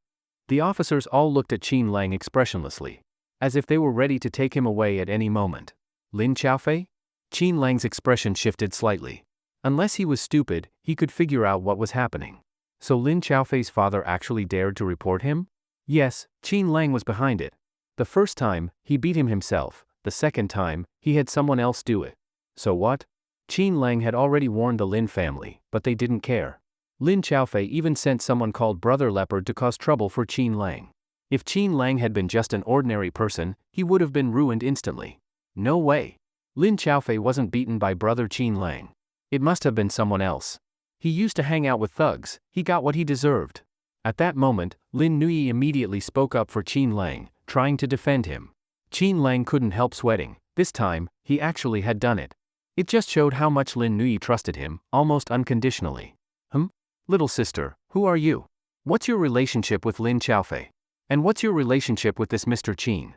The officers all looked at Qin Lang expressionlessly, as if they were ready to take him away at any moment. Lin Xiaofei? Qin Lang's expression shifted slightly. Unless he was stupid, he could figure out what was happening. So Lin Xiaofei's father actually dared to report him? Yes, Qin Lang was behind it. The first time, he beat him himself. The second time, he had someone else do it. So what? Qin Lang had already warned the Lin family, but they didn't care. Lin Xiaofei even sent someone called Brother Leopard to cause trouble for Qin Lang. If Qin Lang had been just an ordinary person, he would have been ruined instantly. No way. Lin Xiaofei wasn't beaten by Brother Qin Lang. It must have been someone else. He used to hang out with thugs, he got what he deserved. At that moment, Lin Nui immediately spoke up for Qin Lang, trying to defend him. Qin Lang couldn't help sweating. This time, he actually had done it. It just showed how much Lin Nui trusted him, almost unconditionally. Little sister, who are you? What's your relationship with Lin Xiaofei? And what's your relationship with this Mr. Qin?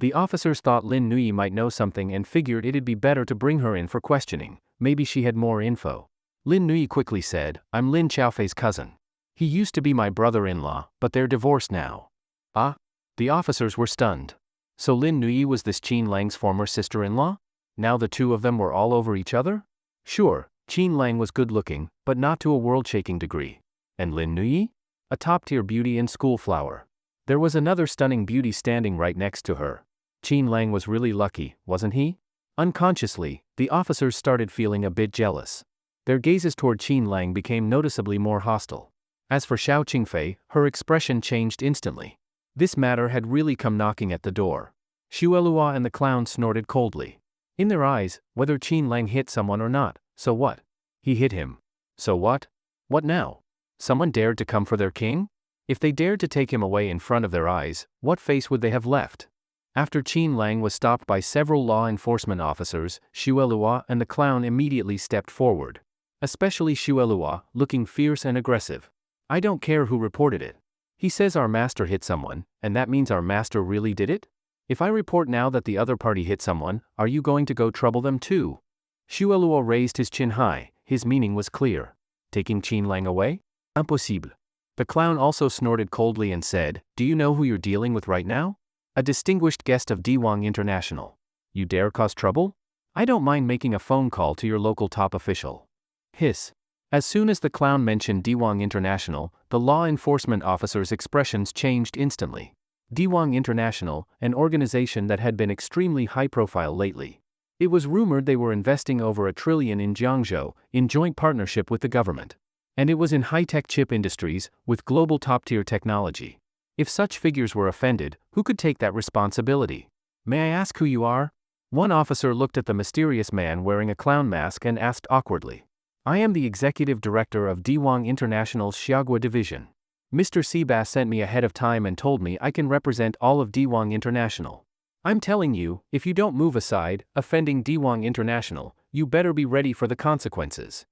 The officers thought Lin Nui might know something and figured it'd be better to bring her in for questioning, maybe she had more info. Lin Nui quickly said, I'm Lin Xiaofei's cousin. He used to be my brother-in-law, but they're divorced now. Ah? The officers were stunned. So Lin Nui was this Qin Lang's former sister-in-law? Now the two of them were all over each other? Sure, Qin Lang was good-looking, but not to a world-shaking degree. And Lin Nui? A top-tier beauty and school flower. There was another stunning beauty standing right next to her. Qin Lang was really lucky, wasn't he? Unconsciously, the officers started feeling a bit jealous. Their gazes toward Qin Lang became noticeably more hostile. As for Xiao Qingfei, her expression changed instantly. This matter had really come knocking at the door. Shuelua and the clown snorted coldly. In their eyes, whether Qin Lang hit someone or not, so what? He hit him. So what? What now? Someone dared to come for their king? If they dared to take him away in front of their eyes, what face would they have left? After Qin Lang was stopped by several law enforcement officers, Shuelua and the clown immediately stepped forward. Especially Shuelua, looking fierce and aggressive. I don't care who reported it. He says our master hit someone, and that means our master really did it? If I report now that the other party hit someone, are you going to go trouble them too? Shuelua raised his chin high, his meaning was clear. Taking Qin Lang away? Impossible. The clown also snorted coldly and said, do you know who you're dealing with right now? A distinguished guest of Diwang International. You dare cause trouble? I don't mind making a phone call to your local top official. Hiss. As soon as the clown mentioned Diwang International, the law enforcement officer's expressions changed instantly. Diwang International, an organization that had been extremely high-profile lately. It was rumored they were investing over $1 trillion in Jiangzhou, in joint partnership with the government. And it was in high-tech chip industries, with global top-tier technology. If such figures were offended, who could take that responsibility? May I ask who you are? One officer looked at the mysterious man wearing a clown mask and asked awkwardly. I am the executive director of Diwang International's Xiagua division. Mr. Seabass sent me ahead of time and told me I can represent all of Diwang International. I'm telling you, if you don't move aside, offending Diwang International, you better be ready for the consequences.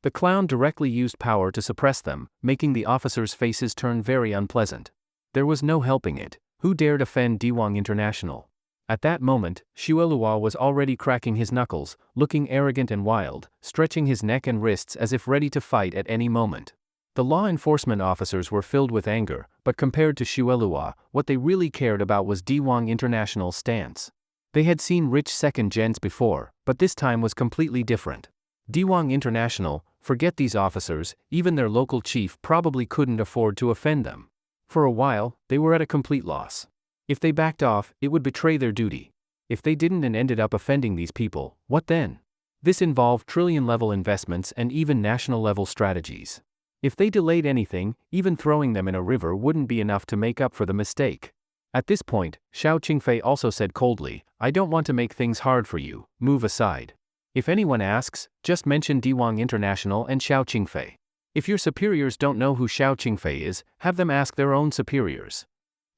The clown directly used power to suppress them, making the officers' faces turn very unpleasant. There was no helping it. Who dared offend Diwang International? At that moment, Shuelua was already cracking his knuckles, looking arrogant and wild, stretching his neck and wrists as if ready to fight at any moment. The law enforcement officers were filled with anger, but compared to Xuelua, what they really cared about was Dewang International's stance. They had seen rich second-gens before, but this time was completely different. Dewang International, forget these officers, even their local chief probably couldn't afford to offend them. For a while, they were at a complete loss. If they backed off, it would betray their duty. If they didn't and ended up offending these people, what then? This involved trillion-level investments and even national-level strategies. If they delayed anything, even throwing them in a river wouldn't be enough to make up for the mistake. At this point, Xiao Qingfei also said coldly, "I don't want to make things hard for you, move aside. If anyone asks, just mention Dewang International and Xiao Qingfei. If your superiors don't know who Xiao Qingfei is, have them ask their own superiors."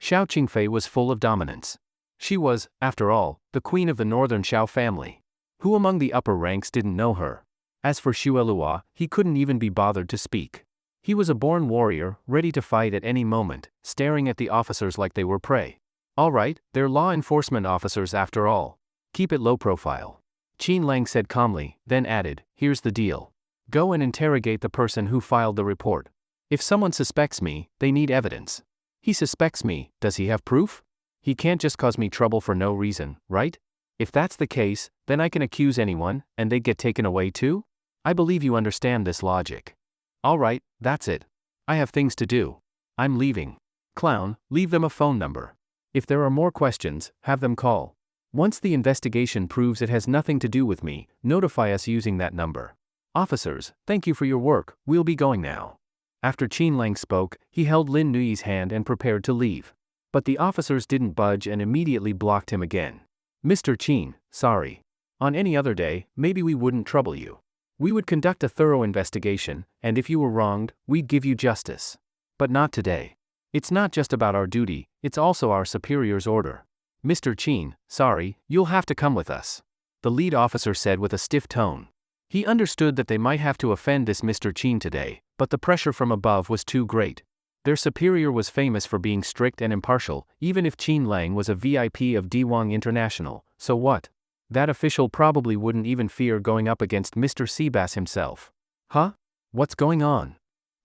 Xiao Qingfei was full of dominance. She was, after all, the queen of the northern Xiao family. Who among the upper ranks didn't know her? As for Xuelua, he couldn't even be bothered to speak. He was a born warrior, ready to fight at any moment, staring at the officers like they were prey. All right, they're law enforcement officers after all. Keep it low profile. Qin Lang said calmly, then added, "Here's the deal. Go and interrogate the person who filed the report. If someone suspects me, they need evidence. He suspects me, does he have proof? He can't just cause me trouble for no reason, right? If that's the case, then I can accuse anyone, and they get taken away too? I believe you understand this logic. All right, that's it. I have things to do. I'm leaving. Clown, leave them a phone number. If there are more questions, have them call. Once the investigation proves it has nothing to do with me, notify us using that number. Officers, thank you for your work, we'll be going now." After Qin Lang spoke, he held Lin Nui's hand and prepared to leave. But the officers didn't budge and immediately blocked him again. "Mr. Qin, sorry. On any other day, maybe we wouldn't trouble you. We would conduct a thorough investigation, and if you were wronged, we'd give you justice. But not today. It's not just about our duty, it's also our superior's order. Mr. Qin, sorry, you'll have to come with us," the lead officer said with a stiff tone. He understood that they might have to offend this Mr. Qin today, but the pressure from above was too great. Their superior was famous for being strict and impartial, even if Qin Lang was a VIP of Dewang International, so what? That official probably wouldn't even fear going up against Mr. Seabass himself. Huh? What's going on?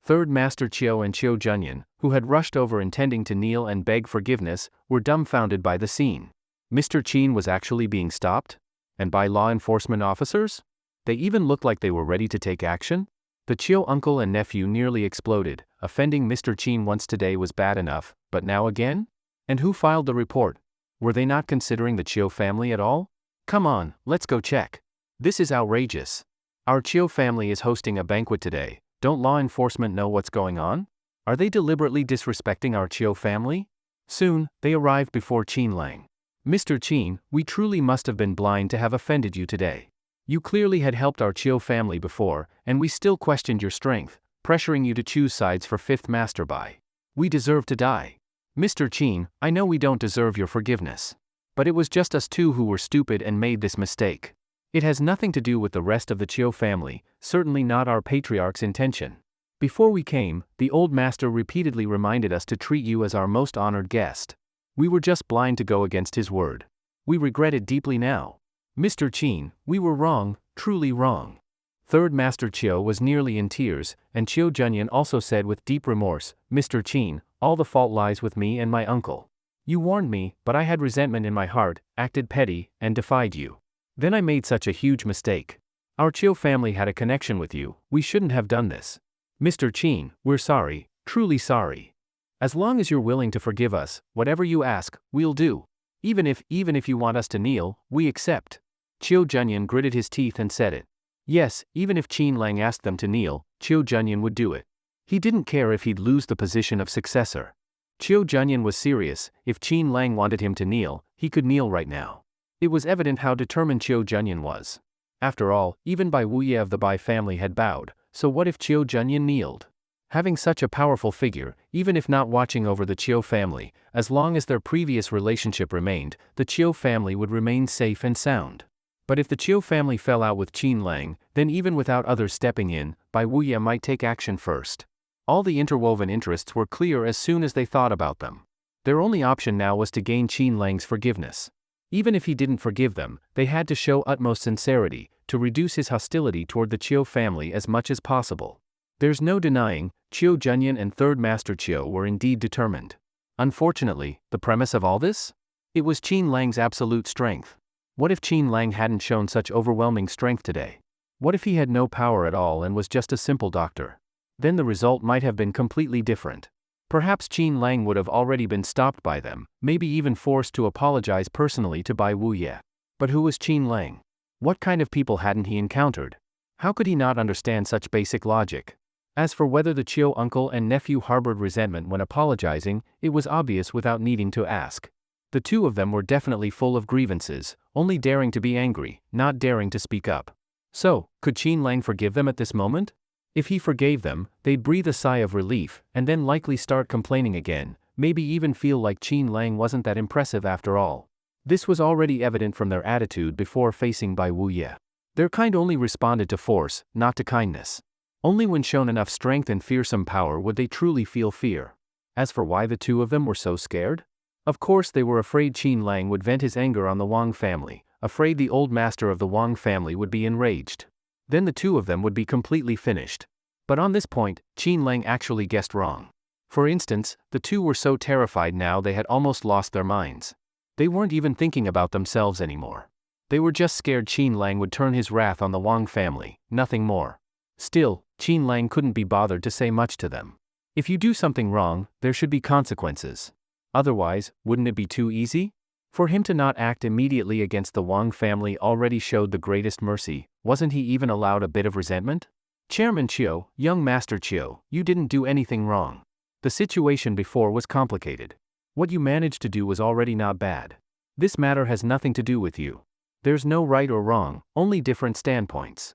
Third Master Chiu and Chiu Junyan, who had rushed over intending to kneel and beg forgiveness, were dumbfounded by the scene. Mr. Qin was actually being stopped? And by law enforcement officers? They even looked like they were ready to take action? The Chiu uncle and nephew nearly exploded. Offending Mr. Qin once today was bad enough, but now again? And who filed the report? Were they not considering the Chiu family at all? Come on, let's go check. This is outrageous. Our Chiu family is hosting a banquet today. Don't law enforcement know what's going on? Are they deliberately disrespecting our Chiu family? Soon, they arrived before Qin Lang. "Mr. Qin, we truly must have been blind to have offended you today. You clearly had helped our Chiu family before, and we still questioned your strength, pressuring you to choose sides for Fifth Master Bai. We deserve to die. Mr. Qin, I know we don't deserve your forgiveness. But it was just us two who were stupid and made this mistake. It has nothing to do with the rest of the Chiu family, certainly not our patriarch's intention. Before we came, the old master repeatedly reminded us to treat you as our most honored guest. We were just blind to go against his word. We regret it deeply now. Mr. Qin, we were wrong, truly wrong." Third Master Chiu was nearly in tears, and Chiu Junyan also said with deep remorse, "Mr. Qin, all the fault lies with me and my uncle. You warned me, but I had resentment in my heart, acted petty, and defied you. Then I made such a huge mistake. Our Chiu family had a connection with you, we shouldn't have done this. Mr. Qin, we're sorry, truly sorry. As long as you're willing to forgive us, whatever you ask, we'll do. Even if you want us to kneel, we accept." Chiu Junyan gritted his teeth and said it. Yes, even if Qin Lang asked them to kneel, Chiu Junyan would do it. He didn't care if he'd lose the position of successor. Chiu Junyan was serious. If Qin Lang wanted him to kneel, he could kneel right now. It was evident how determined Chiu Junyan was. After all, even Bai Wuye of the Bai family had bowed, so what if Chiu Junyan kneeled? Having such a powerful figure, even if not watching over the Chiu family, as long as their previous relationship remained, the Chiu family would remain safe and sound. But if the Chiu family fell out with Qin Lang, then even without others stepping in, Bai Wuye might take action first. All the interwoven interests were clear as soon as they thought about them. Their only option now was to gain Qin Lang's forgiveness. Even if he didn't forgive them, they had to show utmost sincerity, to reduce his hostility toward the Chiu family as much as possible. There's no denying, Chiu Junyan and Third Master Chiu were indeed determined. Unfortunately, the premise of all this? It was Qin Lang's absolute strength. What if Qin Lang hadn't shown such overwhelming strength today? What if he had no power at all and was just a simple doctor? Then the result might have been completely different. Perhaps Qin Lang would have already been stopped by them, maybe even forced to apologize personally to Bai Wuye. But who was Qin Lang? What kind of people hadn't he encountered? How could he not understand such basic logic? As for whether the Chiu uncle and nephew harbored resentment when apologizing, it was obvious without needing to ask. The two of them were definitely full of grievances, only daring to be angry, not daring to speak up. So, could Qin Lang forgive them at this moment? If he forgave them, they'd breathe a sigh of relief, and then likely start complaining again, maybe even feel like Qin Lang wasn't that impressive after all. This was already evident from their attitude before facing Bai Wuye. Their kind only responded to force, not to kindness. Only when shown enough strength and fearsome power would they truly feel fear. As for why the two of them were so scared? Of course they were afraid Qin Lang would vent his anger on the Wang family, afraid the old master of the Wang family would be enraged. Then the two of them would be completely finished. But on this point, Qin Lang actually guessed wrong. For instance, the two were so terrified now they had almost lost their minds. They weren't even thinking about themselves anymore. They were just scared Qin Lang would turn his wrath on the Wang family, nothing more. Still, Qin Lang couldn't be bothered to say much to them. If you do something wrong, there should be consequences. Otherwise, wouldn't it be too easy? For him to not act immediately against the Wang family already showed the greatest mercy. Wasn't he even allowed a bit of resentment? Chairman Chiu, young Master Chiu, you didn't do anything wrong. The situation before was complicated. What you managed to do was already not bad. This matter has nothing to do with you. There's no right or wrong, only different standpoints.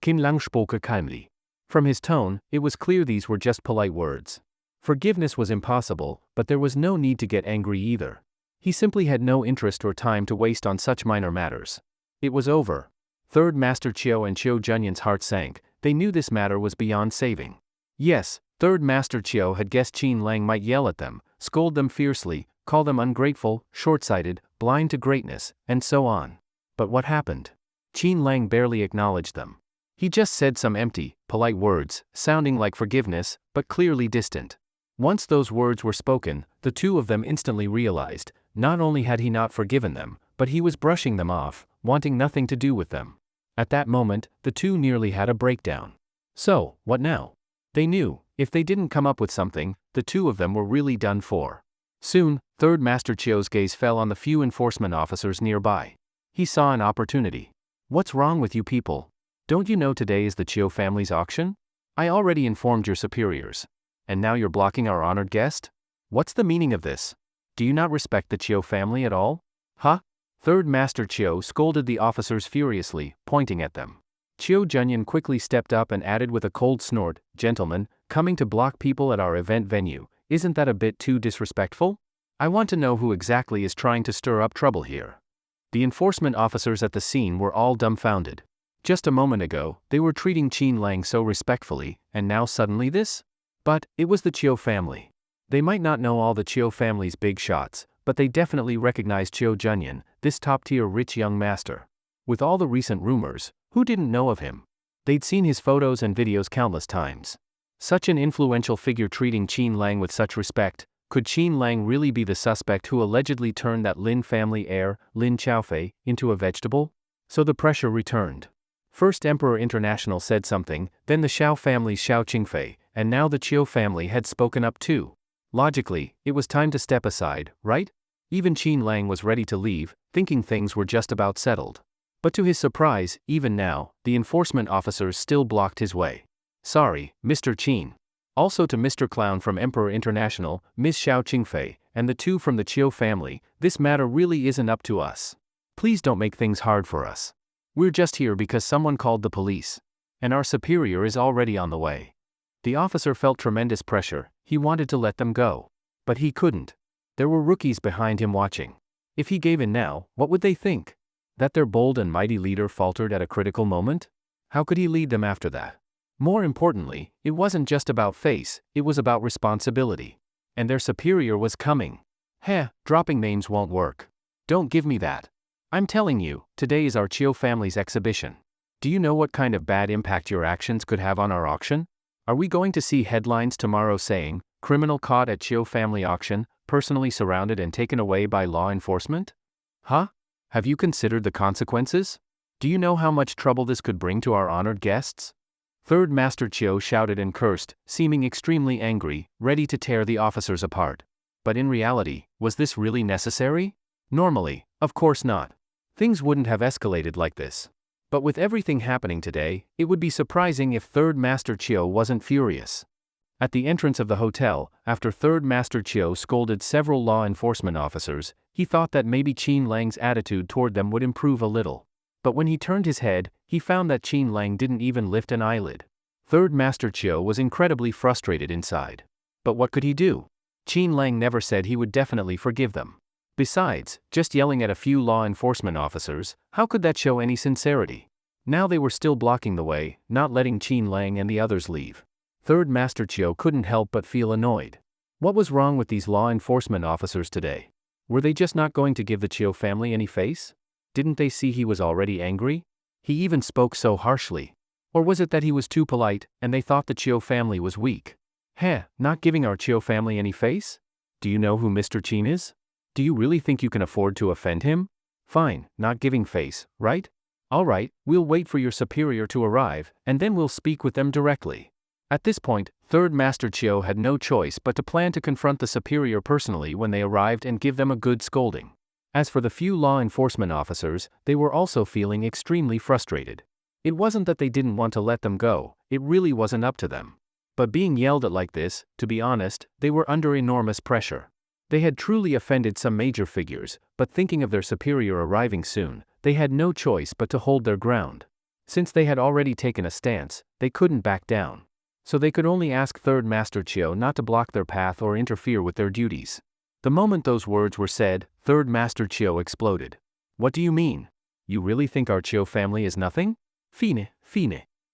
Qin Lang spoke calmly. From his tone, it was clear these were just polite words. Forgiveness was impossible, but there was no need to get angry either. He simply had no interest or time to waste on such minor matters. It was over. Third Master Chiu and Chiu Junyan's heart sank. They knew this matter was beyond saving. Yes, Third Master Chiu had guessed Qin Lang might yell at them, scold them fiercely, call them ungrateful, short-sighted, blind to greatness, and so on. But what happened? Qin Lang barely acknowledged them. He just said some empty, polite words, sounding like forgiveness, but clearly distant. Once those words were spoken, the two of them instantly realized, not only had he not forgiven them, but he was brushing them off, wanting nothing to do with them. At that moment, the two nearly had a breakdown. So, what now? They knew, if they didn't come up with something, the two of them were really done for. Soon, Third Master Chiu's gaze fell on the few enforcement officers nearby. He saw an opportunity. What's wrong with you people? Don't you know today is the Chiu family's auction? I already informed your superiors. And now you're blocking our honored guest? What's the meaning of this? Do you not respect the Chiu family at all? Huh? Third Master Chiu scolded the officers furiously, pointing at them. Chiu Junyan quickly stepped up and added with a cold snort, "Gentlemen, coming to block people at our event venue, isn't that a bit too disrespectful? I want to know who exactly is trying to stir up trouble here." The enforcement officers at the scene were all dumbfounded. Just a moment ago, they were treating Qin Lang so respectfully, and now suddenly this? But, it was the Chiu family. They might not know all the Chiu family's big shots, but they definitely recognized Chiu Junyan, this top-tier rich young master. With all the recent rumors, who didn't know of him? They'd seen his photos and videos countless times. Such an influential figure treating Qin Lang with such respect, could Qin Lang really be the suspect who allegedly turned that Lin family heir, Lin Xiaofei, into a vegetable? So the pressure returned. First Emperor International said something, then the Xiao family's Xiao Qingfei, and now the Chiu family had spoken up too. Logically, it was time to step aside, right? Even Qin Lang was ready to leave, thinking things were just about settled. But to his surprise, even now, the enforcement officers still blocked his way. "Sorry, Mr. Qin." Also to Mr. Clown from Emperor International, Ms. Xiao Qingfei, and the two from the Chiu family, this matter really isn't up to us. Please don't make things hard for us. We're just here because someone called the police. And our superior is already on the way. The officer felt tremendous pressure. He wanted to let them go. But he couldn't. There were rookies behind him watching. If he gave in now, what would they think? That their bold and mighty leader faltered at a critical moment? How could he lead them after that? More importantly, it wasn't just about face, it was about responsibility. And their superior was coming. Dropping names won't work. Don't give me that. I'm telling you, today is our Chiu family's exhibition. Do you know what kind of bad impact your actions could have on our auction? Are we going to see headlines tomorrow saying, criminal caught at Chiu family auction, personally surrounded and taken away by law enforcement? Huh? Have you considered the consequences? Do you know how much trouble this could bring to our honored guests? Third Master Chiu shouted and cursed, seeming extremely angry, ready to tear the officers apart. But in reality, was this really necessary? Normally, of course not. Things wouldn't have escalated like this. But with everything happening today, it would be surprising if Third Master Chiu wasn't furious. At the entrance of the hotel, after Third Master Chiu scolded several law enforcement officers, he thought that maybe Qin Lang's attitude toward them would improve a little. But when he turned his head, he found that Qin Lang didn't even lift an eyelid. Third Master Chiu was incredibly frustrated inside. But what could he do? Qin Lang never said he would definitely forgive them. Besides, just yelling at a few law enforcement officers, how could that show any sincerity? Now they were still blocking the way, not letting Qin Lang and the others leave. Third Master Chiu couldn't help but feel annoyed. What was wrong with these law enforcement officers today? Were they just not going to give the Chiu family any face? Didn't they see he was already angry? He even spoke so harshly. Or was it that he was too polite, and they thought the Chiu family was weak? Not giving our Chiu family any face? Do you know who Mr. Qin is? Do you really think you can afford to offend him? Fine, not giving face, right? Alright, we'll wait for your superior to arrive, and then we'll speak with them directly. At this point, Third Master Chiu had no choice but to plan to confront the superior personally when they arrived and give them a good scolding. As for the few law enforcement officers, they were also feeling extremely frustrated. It wasn't that they didn't want to let them go, it really wasn't up to them. But being yelled at like this, to be honest, they were under enormous pressure. They had truly offended some major figures, but thinking of their superior arriving soon, they had no choice but to hold their ground. Since they had already taken a stance, they couldn't back down. So they could only ask Third Master Chiu not to block their path or interfere with their duties. The moment those words were said, Third Master Chiu exploded. What do you mean? You really think our Chiu family is nothing? Fine.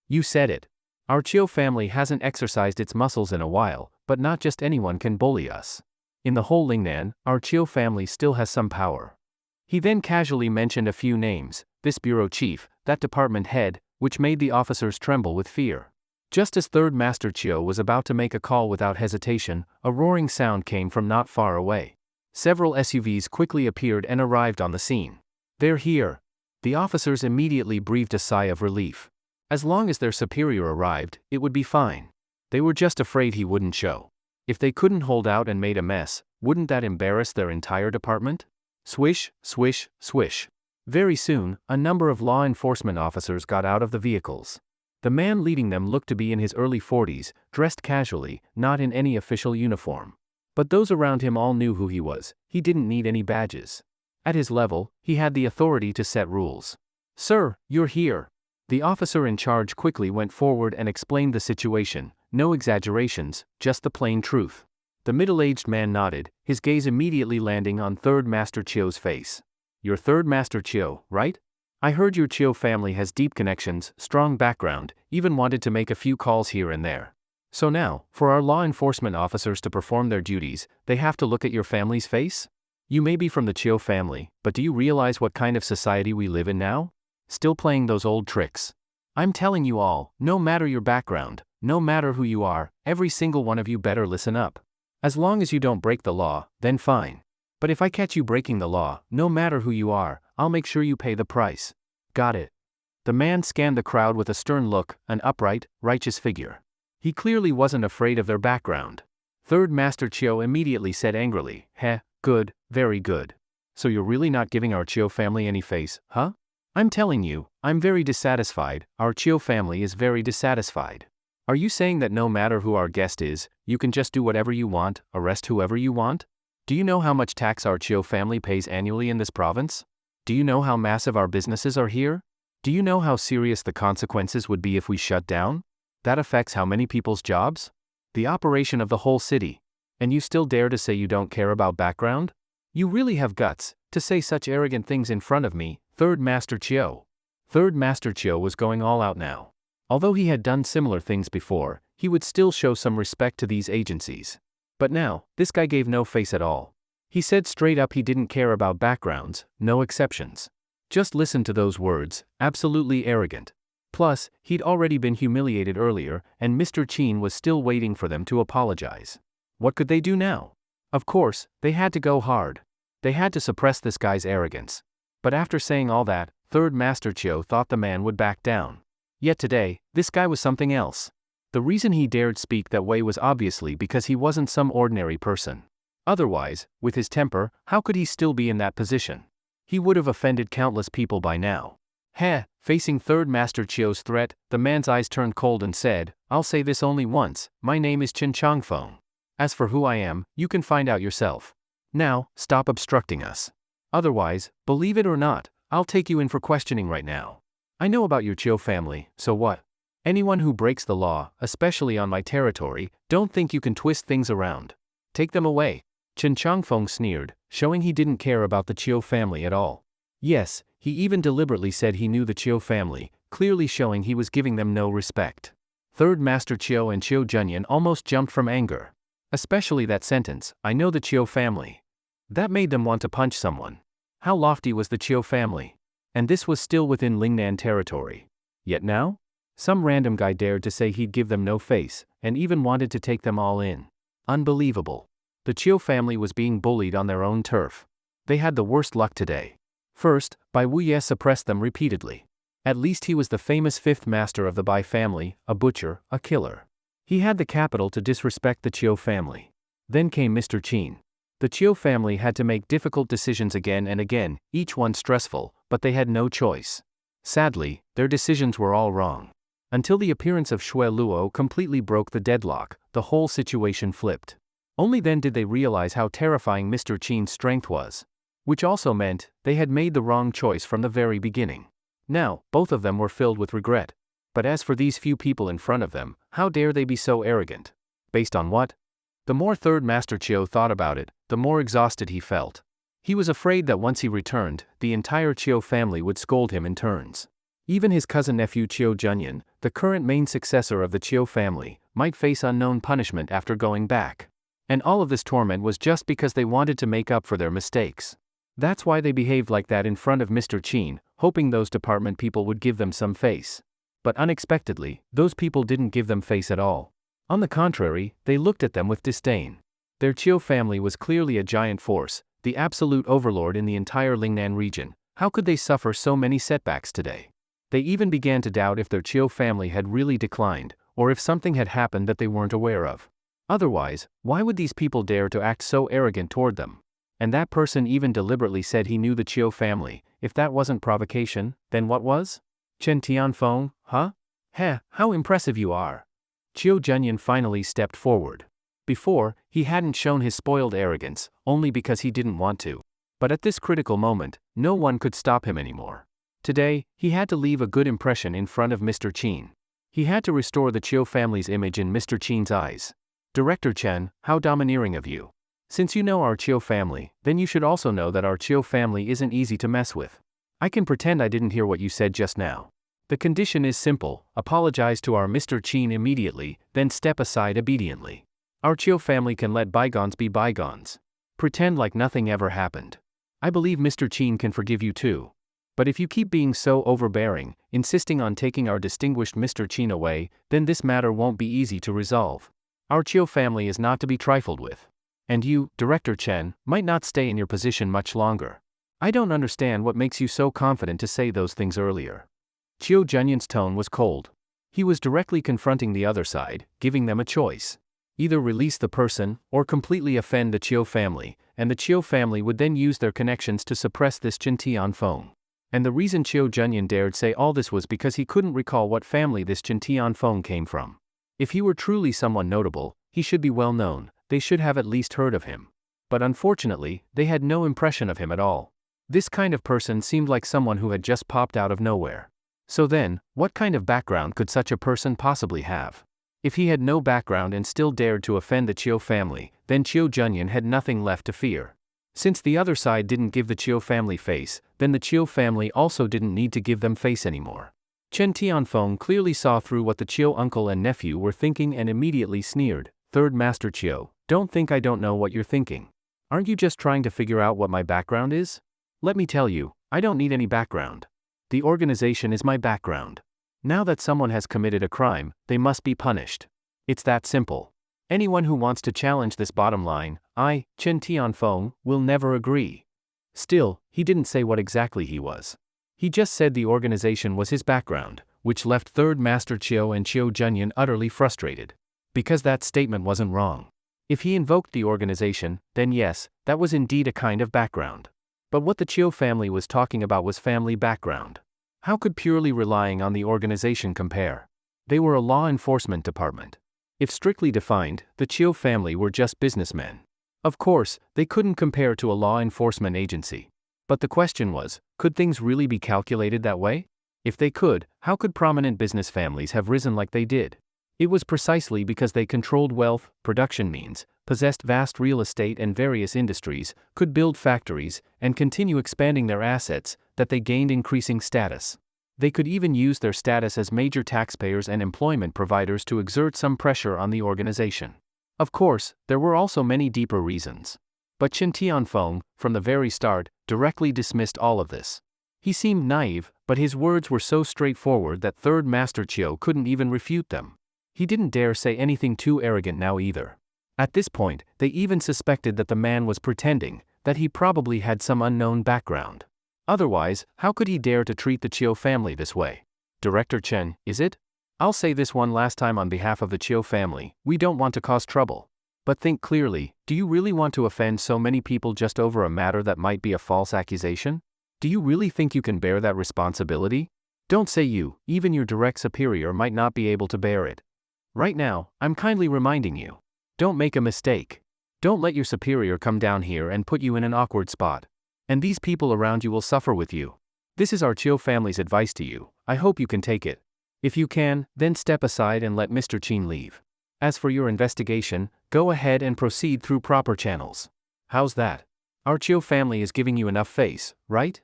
You said it. Our Chiu family hasn't exercised its muscles in a while, but not just anyone can bully us. In the whole Lingnan, our Chiu family still has some power. He then casually mentioned a few names, this bureau chief, that department head, which made the officers tremble with fear. Just as Third Master Chiu was about to make a call without hesitation, a roaring sound came from not far away. Several SUVs quickly appeared and arrived on the scene. They're here. The officers immediately breathed a sigh of relief. As long as their superior arrived, it would be fine. They were just afraid he wouldn't show. If they couldn't hold out and made a mess, wouldn't that embarrass their entire department? Swish, swish, swish. Very soon, a number of law enforcement officers got out of the vehicles. The man leading them looked to be in his early 40s, dressed casually, not in any official uniform. But those around him all knew who he was. He didn't need any badges. At his level, he had the authority to set rules. Sir, you're here. The officer in charge quickly went forward and explained the situation. No exaggerations, just the plain truth. The middle-aged man nodded, his gaze immediately landing on Third Master Chiu's face. You're Third Master Chiu, right? I heard your Chiu family has deep connections, strong background, even wanted to make a few calls here and there. So now, for our law enforcement officers to perform their duties, they have to look at your family's face? You may be from the Chiu family, but do you realize what kind of society we live in now? Still playing those old tricks. I'm telling you all, no matter your background, no matter who you are, every single one of you better listen up. As long as you don't break the law, then fine. But if I catch you breaking the law, no matter who you are, I'll make sure you pay the price. Got it? The man scanned the crowd with a stern look, an upright, righteous figure. He clearly wasn't afraid of their background. Third Master Chiu immediately said angrily, good, very good. So you're really not giving our Chiu family any face, huh? I'm telling you, I'm very dissatisfied, our Chiu family is very dissatisfied. Are you saying that no matter who our guest is, you can just do whatever you want, arrest whoever you want? Do you know how much tax our Chiu family pays annually in this province? Do you know how massive our businesses are here? Do you know how serious the consequences would be if we shut down? That affects how many people's jobs? The operation of the whole city. And you still dare to say you don't care about background? You really have guts to say such arrogant things in front of me, Third Master Chiu. Third Master Chiu was going all out now. Although he had done similar things before, he would still show some respect to these agencies. But now, this guy gave no face at all. He said straight up he didn't care about backgrounds, no exceptions. Just listen to those words, absolutely arrogant. Plus, he'd already been humiliated earlier, and Mr. Chin was still waiting for them to apologize. What could they do now? Of course, they had to go hard. They had to suppress this guy's arrogance. But after saying all that, Third Master Chiu thought the man would back down. Yet today, this guy was something else. The reason he dared speak that way was obviously because he wasn't some ordinary person. Otherwise, with his temper, how could he still be in that position? He would have offended countless people by now. Heh, facing Third Master Chiu's threat, the man's eyes turned cold and said, "I'll say this only once, my name is Chen Changfeng. As for who I am, you can find out yourself. Now, stop obstructing us. Otherwise, believe it or not, I'll take you in for questioning right now. I know about your Chiu family, so what? Anyone who breaks the law, especially on my territory, don't think you can twist things around. Take them away." Chen Changfeng sneered, showing he didn't care about the Chiu family at all. Yes, he even deliberately said he knew the Chiu family, clearly showing he was giving them no respect. Third Master Chiu and Chiu Junyan almost jumped from anger. Especially that sentence, "I know the Chiu family." That made them want to punch someone. How lofty was the Chiu family? And this was still within Lingnan territory. Yet now? Some random guy dared to say he'd give them no face, and even wanted to take them all in. Unbelievable. The Chiu family was being bullied on their own turf. They had the worst luck today. First, Bai Wuye suppressed them repeatedly. At least he was the famous fifth master of the Bai family, a butcher, a killer. He had the capital to disrespect the Chiu family. Then came Mr. Chin. The Chiu family had to make difficult decisions again and again, each one stressful, but they had no choice. Sadly, their decisions were all wrong. Until the appearance of Shui Luo completely broke the deadlock, the whole situation flipped. Only then did they realize how terrifying Mr. Chin's strength was. Which also meant, they had made the wrong choice from the very beginning. Now, both of them were filled with regret. But as for these few people in front of them, how dare they be so arrogant? Based on what? The more Third Master Chiu thought about it, the more exhausted he felt. He was afraid that once he returned, the entire Chiu family would scold him in turns. Even his cousin-nephew Chiu Junyan, the current main successor of the Chiu family, might face unknown punishment after going back. And all of this torment was just because they wanted to make up for their mistakes. That's why they behaved like that in front of Mr. Chin, hoping those department people would give them some face. But unexpectedly, those people didn't give them face at all. On the contrary, they looked at them with disdain. Their Chiu family was clearly a giant force, the absolute overlord in the entire Lingnan region. How could they suffer so many setbacks today? They even began to doubt if their Chiu family had really declined, or if something had happened that they weren't aware of. Otherwise, why would these people dare to act so arrogant toward them? And that person even deliberately said he knew the Chiu family. If that wasn't provocation, then what was? Chen Tianfeng, huh? Heh, how impressive you are. Chiu Junyan finally stepped forward. Before, he hadn't shown his spoiled arrogance, only because he didn't want to. But at this critical moment, no one could stop him anymore. Today, he had to leave a good impression in front of Mr. Chin. He had to restore the Chiu family's image in Mr. Chin's eyes. Director Chen, how domineering of you. Since you know our Chiu family, then you should also know that our Chiu family isn't easy to mess with. I can pretend I didn't hear what you said just now. The condition is simple: apologize to our Mr. Chin immediately, then step aside obediently. Our Chiu family can let bygones be bygones. Pretend like nothing ever happened. I believe Mr. Chin can forgive you too. But if you keep being so overbearing, insisting on taking our distinguished Mr. Chin away, then this matter won't be easy to resolve. Our Chiu family is not to be trifled with. And you, Director Chen, might not stay in your position much longer. I don't understand what makes you so confident to say those things earlier. Chiu Junyan's tone was cold. He was directly confronting the other side, giving them a choice. Either release the person, or completely offend the Chiu family, and the Chiu family would then use their connections to suppress this Chen Tianfeng. And the reason Chiu Junyan dared say all this was because he couldn't recall what family this Chen Tianfeng came from. If he were truly someone notable, he should be well known. They should have at least heard of him. But unfortunately, they had no impression of him at all. This kind of person seemed like someone who had just popped out of nowhere. So then, what kind of background could such a person possibly have? If he had no background and still dared to offend the Chiu family, then Chiu Junyan had nothing left to fear. Since the other side didn't give the Chiu family face, then the Chiu family also didn't need to give them face anymore. Chen Tianfeng clearly saw through what the Chiu uncle and nephew were thinking and immediately sneered. Third Master Chiu, don't think I don't know what you're thinking. Aren't you just trying to figure out what my background is? Let me tell you, I don't need any background. The organization is my background. Now that someone has committed a crime, they must be punished. It's that simple. Anyone who wants to challenge this bottom line, Chen Tianfeng, will never agree. Still, he didn't say what exactly he was. He just said the organization was his background, which left Third Master Chiu and Chiu Junyan utterly frustrated. Because that statement wasn't wrong. If he invoked the organization, then yes, that was indeed a kind of background. But what the Chiu family was talking about was family background. How could purely relying on the organization compare? They were a law enforcement department. If strictly defined, the Chiu family were just businessmen. Of course, they couldn't compare to a law enforcement agency. But the question was, could things really be calculated that way? If they could, how could prominent business families have risen like they did? It was precisely because they controlled wealth, production means, possessed vast real estate and various industries, could build factories, and continue expanding their assets, that they gained increasing status. They could even use their status as major taxpayers and employment providers to exert some pressure on the organization. Of course, there were also many deeper reasons. But Chen Tianfeng, from the very start, directly dismissed all of this. He seemed naive, but his words were so straightforward that Third Master Chiu couldn't even refute them. He didn't dare say anything too arrogant now either. At this point, they even suspected that the man was pretending, that he probably had some unknown background. Otherwise, how could he dare to treat the Chiu family this way? Director Chen, is it? I'll say this one last time on behalf of the Chiu family, we don't want to cause trouble. But think clearly, do you really want to offend so many people just over a matter that might be a false accusation? Do you really think you can bear that responsibility? Don't say you, even your direct superior might not be able to bear it. Right now, I'm kindly reminding you. Don't make a mistake. Don't let your superior come down here and put you in an awkward spot. And these people around you will suffer with you. This is our Chiu family's advice to you. I hope you can take it. If you can, then step aside and let Mr. Qin leave. As for your investigation, go ahead and proceed through proper channels. How's that? Our Chiu family is giving you enough face, right?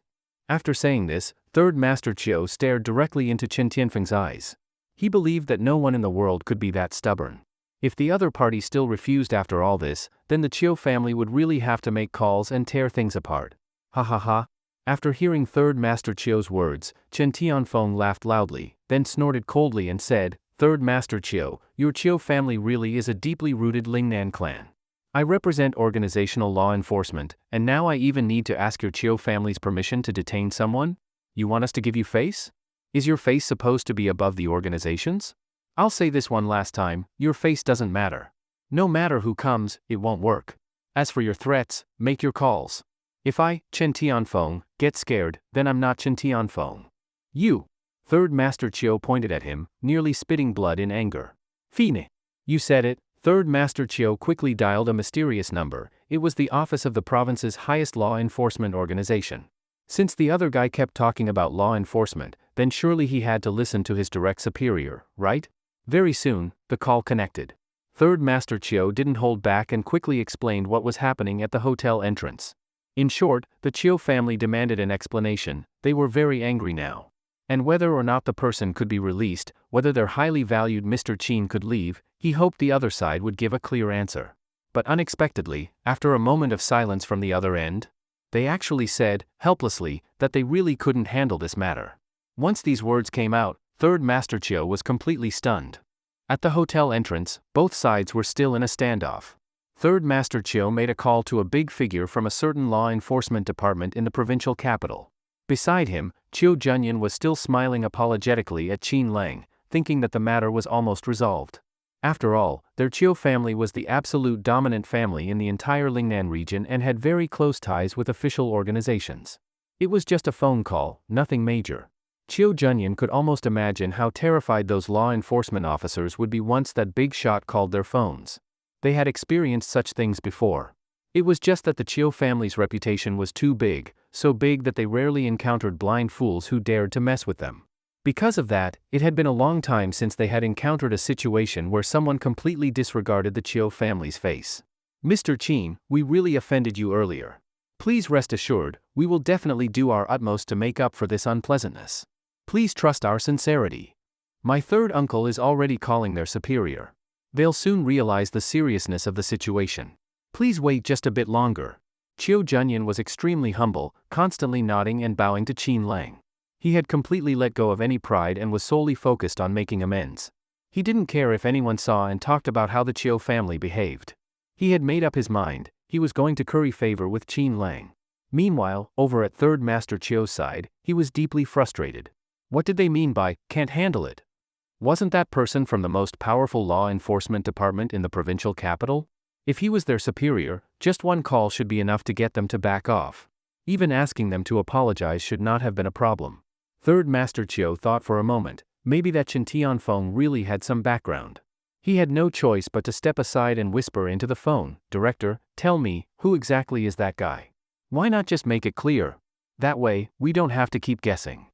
After saying this, Third Master Chiu stared directly into Chen Tianfeng's eyes. He believed that no one in the world could be that stubborn. If the other party still refused after all this, then the Chiu family would really have to make calls and tear things apart. Ha ha ha. After hearing Third Master Chiu's words, Chen Tianfeng laughed loudly, then snorted coldly and said, Third Master Chiu, your Chiu family really is a deeply rooted Lingnan clan. I represent organizational law enforcement, and now I even need to ask your Chiu family's permission to detain someone? You want us to give you face? Is your face supposed to be above the organization's? I'll say this one last time, your face doesn't matter. No matter who comes, it won't work. As for your threats, make your calls. If I, Chen Tianfeng, get scared, then I'm not Chen Tianfeng. You. Third Master Chiu pointed at him, nearly spitting blood in anger. Fine. You said it. Third Master Chiu quickly dialed a mysterious number. It was the office of the province's highest law enforcement organization. Since the other guy kept talking about law enforcement, then surely he had to listen to his direct superior, right? Very soon, the call connected. Third Master Chiu didn't hold back and quickly explained what was happening at the hotel entrance. In short, the Chiu family demanded an explanation. They were very angry now. And whether or not the person could be released, whether their highly valued Mr. Qin could leave, he hoped the other side would give a clear answer. But unexpectedly, after a moment of silence from the other end, they actually said, helplessly, that they really couldn't handle this matter. Once these words came out, Third Master Chiu was completely stunned. At the hotel entrance, both sides were still in a standoff. Third Master Chiu made a call to a big figure from a certain law enforcement department in the provincial capital. Beside him, Chiu Junyan was still smiling apologetically at Qin Lang, thinking that the matter was almost resolved. After all, their Chiu family was the absolute dominant family in the entire Lingnan region and had very close ties with official organizations. It was just a phone call, nothing major. Chiu Junyan could almost imagine how terrified those law enforcement officers would be once that big shot called their phones. They had experienced such things before. It was just that the Chiu family's reputation was too big, so big that they rarely encountered blind fools who dared to mess with them. Because of that, it had been a long time since they had encountered a situation where someone completely disregarded the Chiu family's face. Mr. Qin, we really offended you earlier. Please rest assured, we will definitely do our utmost to make up for this unpleasantness. Please trust our sincerity. My third uncle is already calling their superior. They'll soon realize the seriousness of the situation. Please wait just a bit longer. Chiu Junyan was extremely humble, constantly nodding and bowing to Qin Lang. He had completely let go of any pride and was solely focused on making amends. He didn't care if anyone saw and talked about how the Chiu family behaved. He had made up his mind, he was going to curry favor with Qin Lang. Meanwhile, over at Third Master Chiu's side, he was deeply frustrated. What did they mean by, can't handle it? Wasn't that person from the most powerful law enforcement department in the provincial capital? If he was their superior, just one call should be enough to get them to back off. Even asking them to apologize should not have been a problem. Third Master Chiu thought for a moment, maybe that Chen Tianfeng really had some background. He had no choice but to step aside and whisper into the phone, "Director, tell me, who exactly is that guy? Why not just make it clear? That way, we don't have to keep guessing."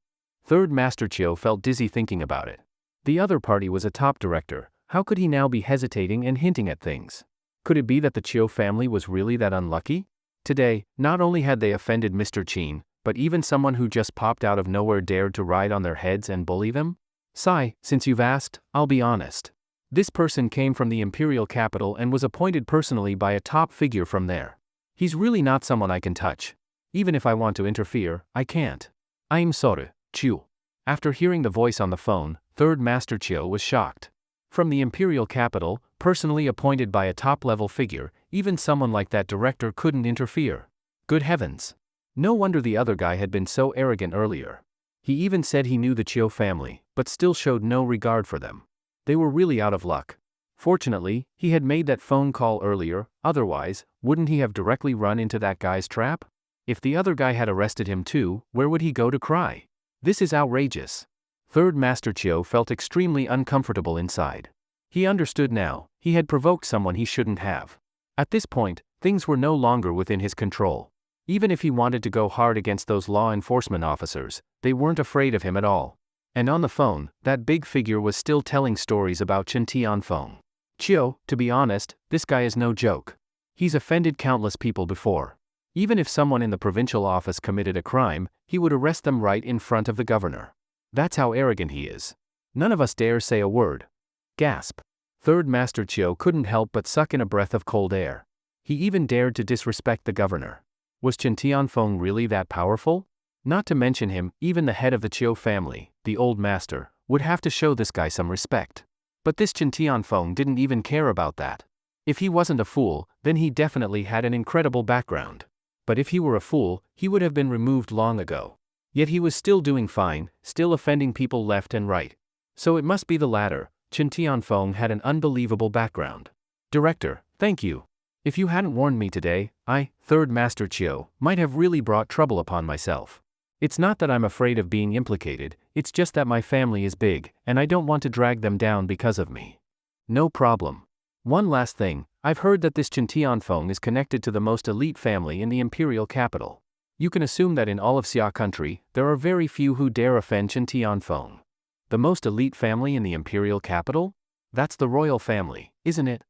Third Master Chiu felt dizzy thinking about it. The other party was a top director, how could he now be hesitating and hinting at things? Could it be that the Chiu family was really that unlucky? Today, not only had they offended Mr. Qin, but even someone who just popped out of nowhere dared to ride on their heads and bully them? Sai, since you've asked, I'll be honest. This person came from the imperial capital and was appointed personally by a top figure from there. He's really not someone I can touch. Even if I want to interfere, I can't. I'm sorry, Chiu. After hearing the voice on the phone, Third Master Chiu was shocked. From the imperial capital, personally appointed by a top-level figure, even someone like that director couldn't interfere. Good heavens. No wonder the other guy had been so arrogant earlier. He even said he knew the Chiu family, but still showed no regard for them. They were really out of luck. Fortunately, he had made that phone call earlier, otherwise, wouldn't he have directly run into that guy's trap? If the other guy had arrested him too, where would he go to cry? This is outrageous. Third Master Chiu felt extremely uncomfortable inside. He understood now, he had provoked someone he shouldn't have. At this point, things were no longer within his control. Even if he wanted to go hard against those law enforcement officers, they weren't afraid of him at all. And on the phone, that big figure was still telling stories about Chen Tianfeng. Chiu, to be honest, this guy is no joke. He's offended countless people before. Even if someone in the provincial office committed a crime, he would arrest them right in front of the governor. That's how arrogant he is. None of us dare say a word. Gasp. Third Master Chiu couldn't help but suck in a breath of cold air. He even dared to disrespect the governor. Was Chen Tianfeng really that powerful? Not to mention him, even the head of the Chiu family, the old master, would have to show this guy some respect. But this Chen Tianfeng didn't even care about that. If he wasn't a fool, then he definitely had an incredible background. But if he were a fool, he would have been removed long ago. Yet he was still doing fine, still offending people left and right. So it must be the latter. Chen Tianfeng had an unbelievable background. Director, thank you. If you hadn't warned me today, I, Third Master Chiu, might have really brought trouble upon myself. It's not that I'm afraid of being implicated, it's just that my family is big, and I don't want to drag them down because of me. No problem. One last thing, I've heard that this Chen Tianfeng is connected to the most elite family in the imperial capital. You can assume that in all of Xia country, there are very few who dare offend Chen Tianfeng. The most elite family in the imperial capital? That's the royal family, isn't it?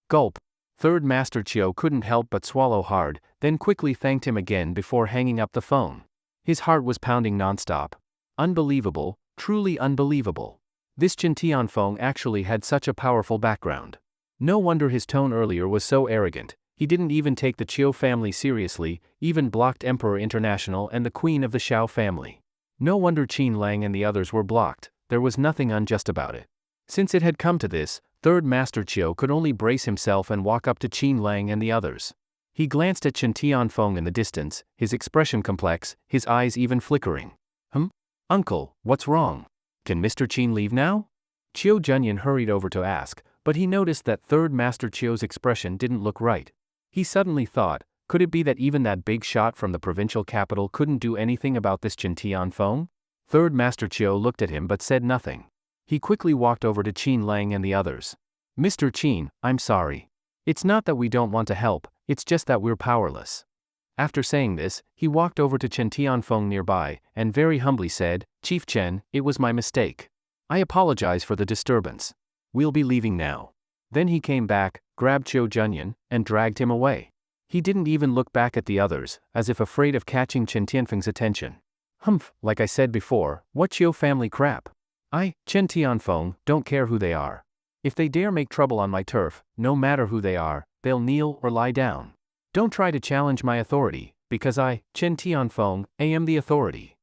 Gulp. Third Master Chiu couldn't help but swallow hard, then quickly thanked him again before hanging up the phone. His heart was pounding nonstop. Unbelievable, truly unbelievable. This Chen Tianfeng actually had such a powerful background. No wonder his tone earlier was so arrogant. He didn't even take the Chiu family seriously, even blocked Emperor International and the Queen of the Shao family. No wonder Qin Lang and the others were blocked, there was nothing unjust about it. Since it had come to this, Third Master Chiu could only brace himself and walk up to Qin Lang and the others. He glanced at Chen Tianfeng in the distance, his expression complex, his eyes even flickering. Uncle, what's wrong? Can Mr. Qin leave now? Chiu Junyan hurried over to ask, but he noticed that Third Master Chiu's expression didn't look right. He suddenly thought, could it be that even that big shot from the provincial capital couldn't do anything about this Chen Tianfeng? Third Master Chiu looked at him but said nothing. He quickly walked over to Qin Lang and the others. Mr. Qin, I'm sorry. It's not that we don't want to help, it's just that we're powerless. After saying this, he walked over to Chen Tianfeng nearby, and very humbly said, Chief Chen, it was my mistake. I apologize for the disturbance. We'll be leaving now. Then he came back, grabbed Chiu Junyan, and dragged him away. He didn't even look back at the others, as if afraid of catching Chen Tianfeng's attention. Like I said before, what Chiu family crap? I, Chen Tianfeng, don't care who they are. If they dare make trouble on my turf, no matter who they are, they'll kneel or lie down. Don't try to challenge my authority, because I, Chen Tianfeng, am the authority.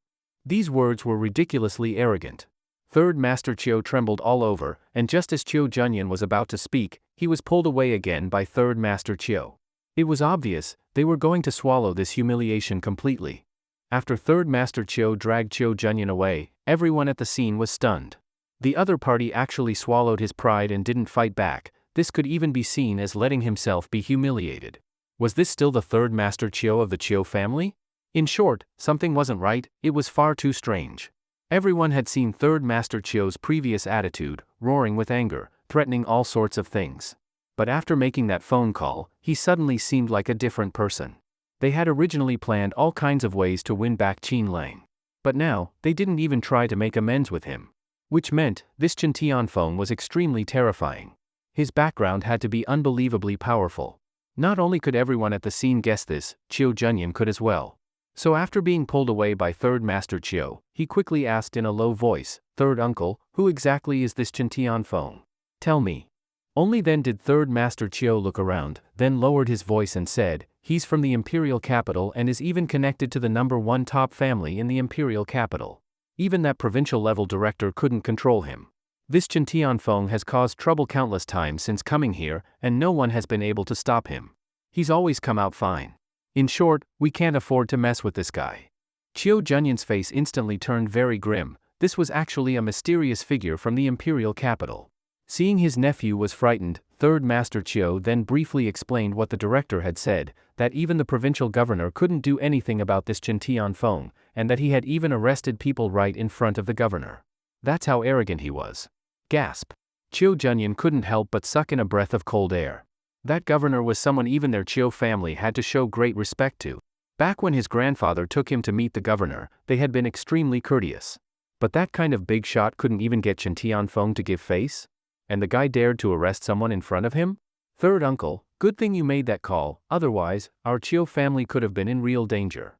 These words were ridiculously arrogant. Third Master Chiu trembled all over, and just as Chiu Junyan was about to speak, he was pulled away again by Third Master Chiu. It was obvious, they were going to swallow this humiliation completely. After Third Master Chiu dragged Chiu Junyan away, everyone at the scene was stunned. The other party actually swallowed his pride and didn't fight back. This could even be seen as letting himself be humiliated. Was this still the Third Master Chiu of the Chiu family? In short, something wasn't right, it was far too strange. Everyone had seen Third Master Chiu's previous attitude, roaring with anger, threatening all sorts of things. But after making that phone call, he suddenly seemed like a different person. They had originally planned all kinds of ways to win back Qin Lang. But now, they didn't even try to make amends with him. Which meant, this Chen Tianfeng was extremely terrifying. His background had to be unbelievably powerful. Not only could everyone at the scene guess this, Chiu Junyan could as well. So after being pulled away by Third Master Chiu, he quickly asked in a low voice, "Third uncle, who exactly is this Chen Tianfeng? Tell me." Only then did Third Master Chiu look around, then lowered his voice and said, "He's from the imperial capital and is even connected to the #1 top family in the imperial capital. Even that provincial level director couldn't control him. This Chen Tianfeng has caused trouble countless times since coming here, and no one has been able to stop him. He's always come out fine. In short, we can't afford to mess with this guy." Chiu Junyan's face instantly turned very grim. This was actually a mysterious figure from the imperial capital. Seeing his nephew was frightened, Third Master Chiu then briefly explained what the director had said, that even the provincial governor couldn't do anything about this Chen Tianfeng, and that he had even arrested people right in front of the governor. That's how arrogant he was. Gasp. Chiu Junyan couldn't help but suck in a breath of cold air. That governor was someone even their Chiu family had to show great respect to. Back when his grandfather took him to meet the governor, they had been extremely courteous. But that kind of big shot couldn't even get Chen Tianfeng to give face? And the guy dared to arrest someone in front of him? Third uncle, good thing you made that call, otherwise, our Chiu family could have been in real danger.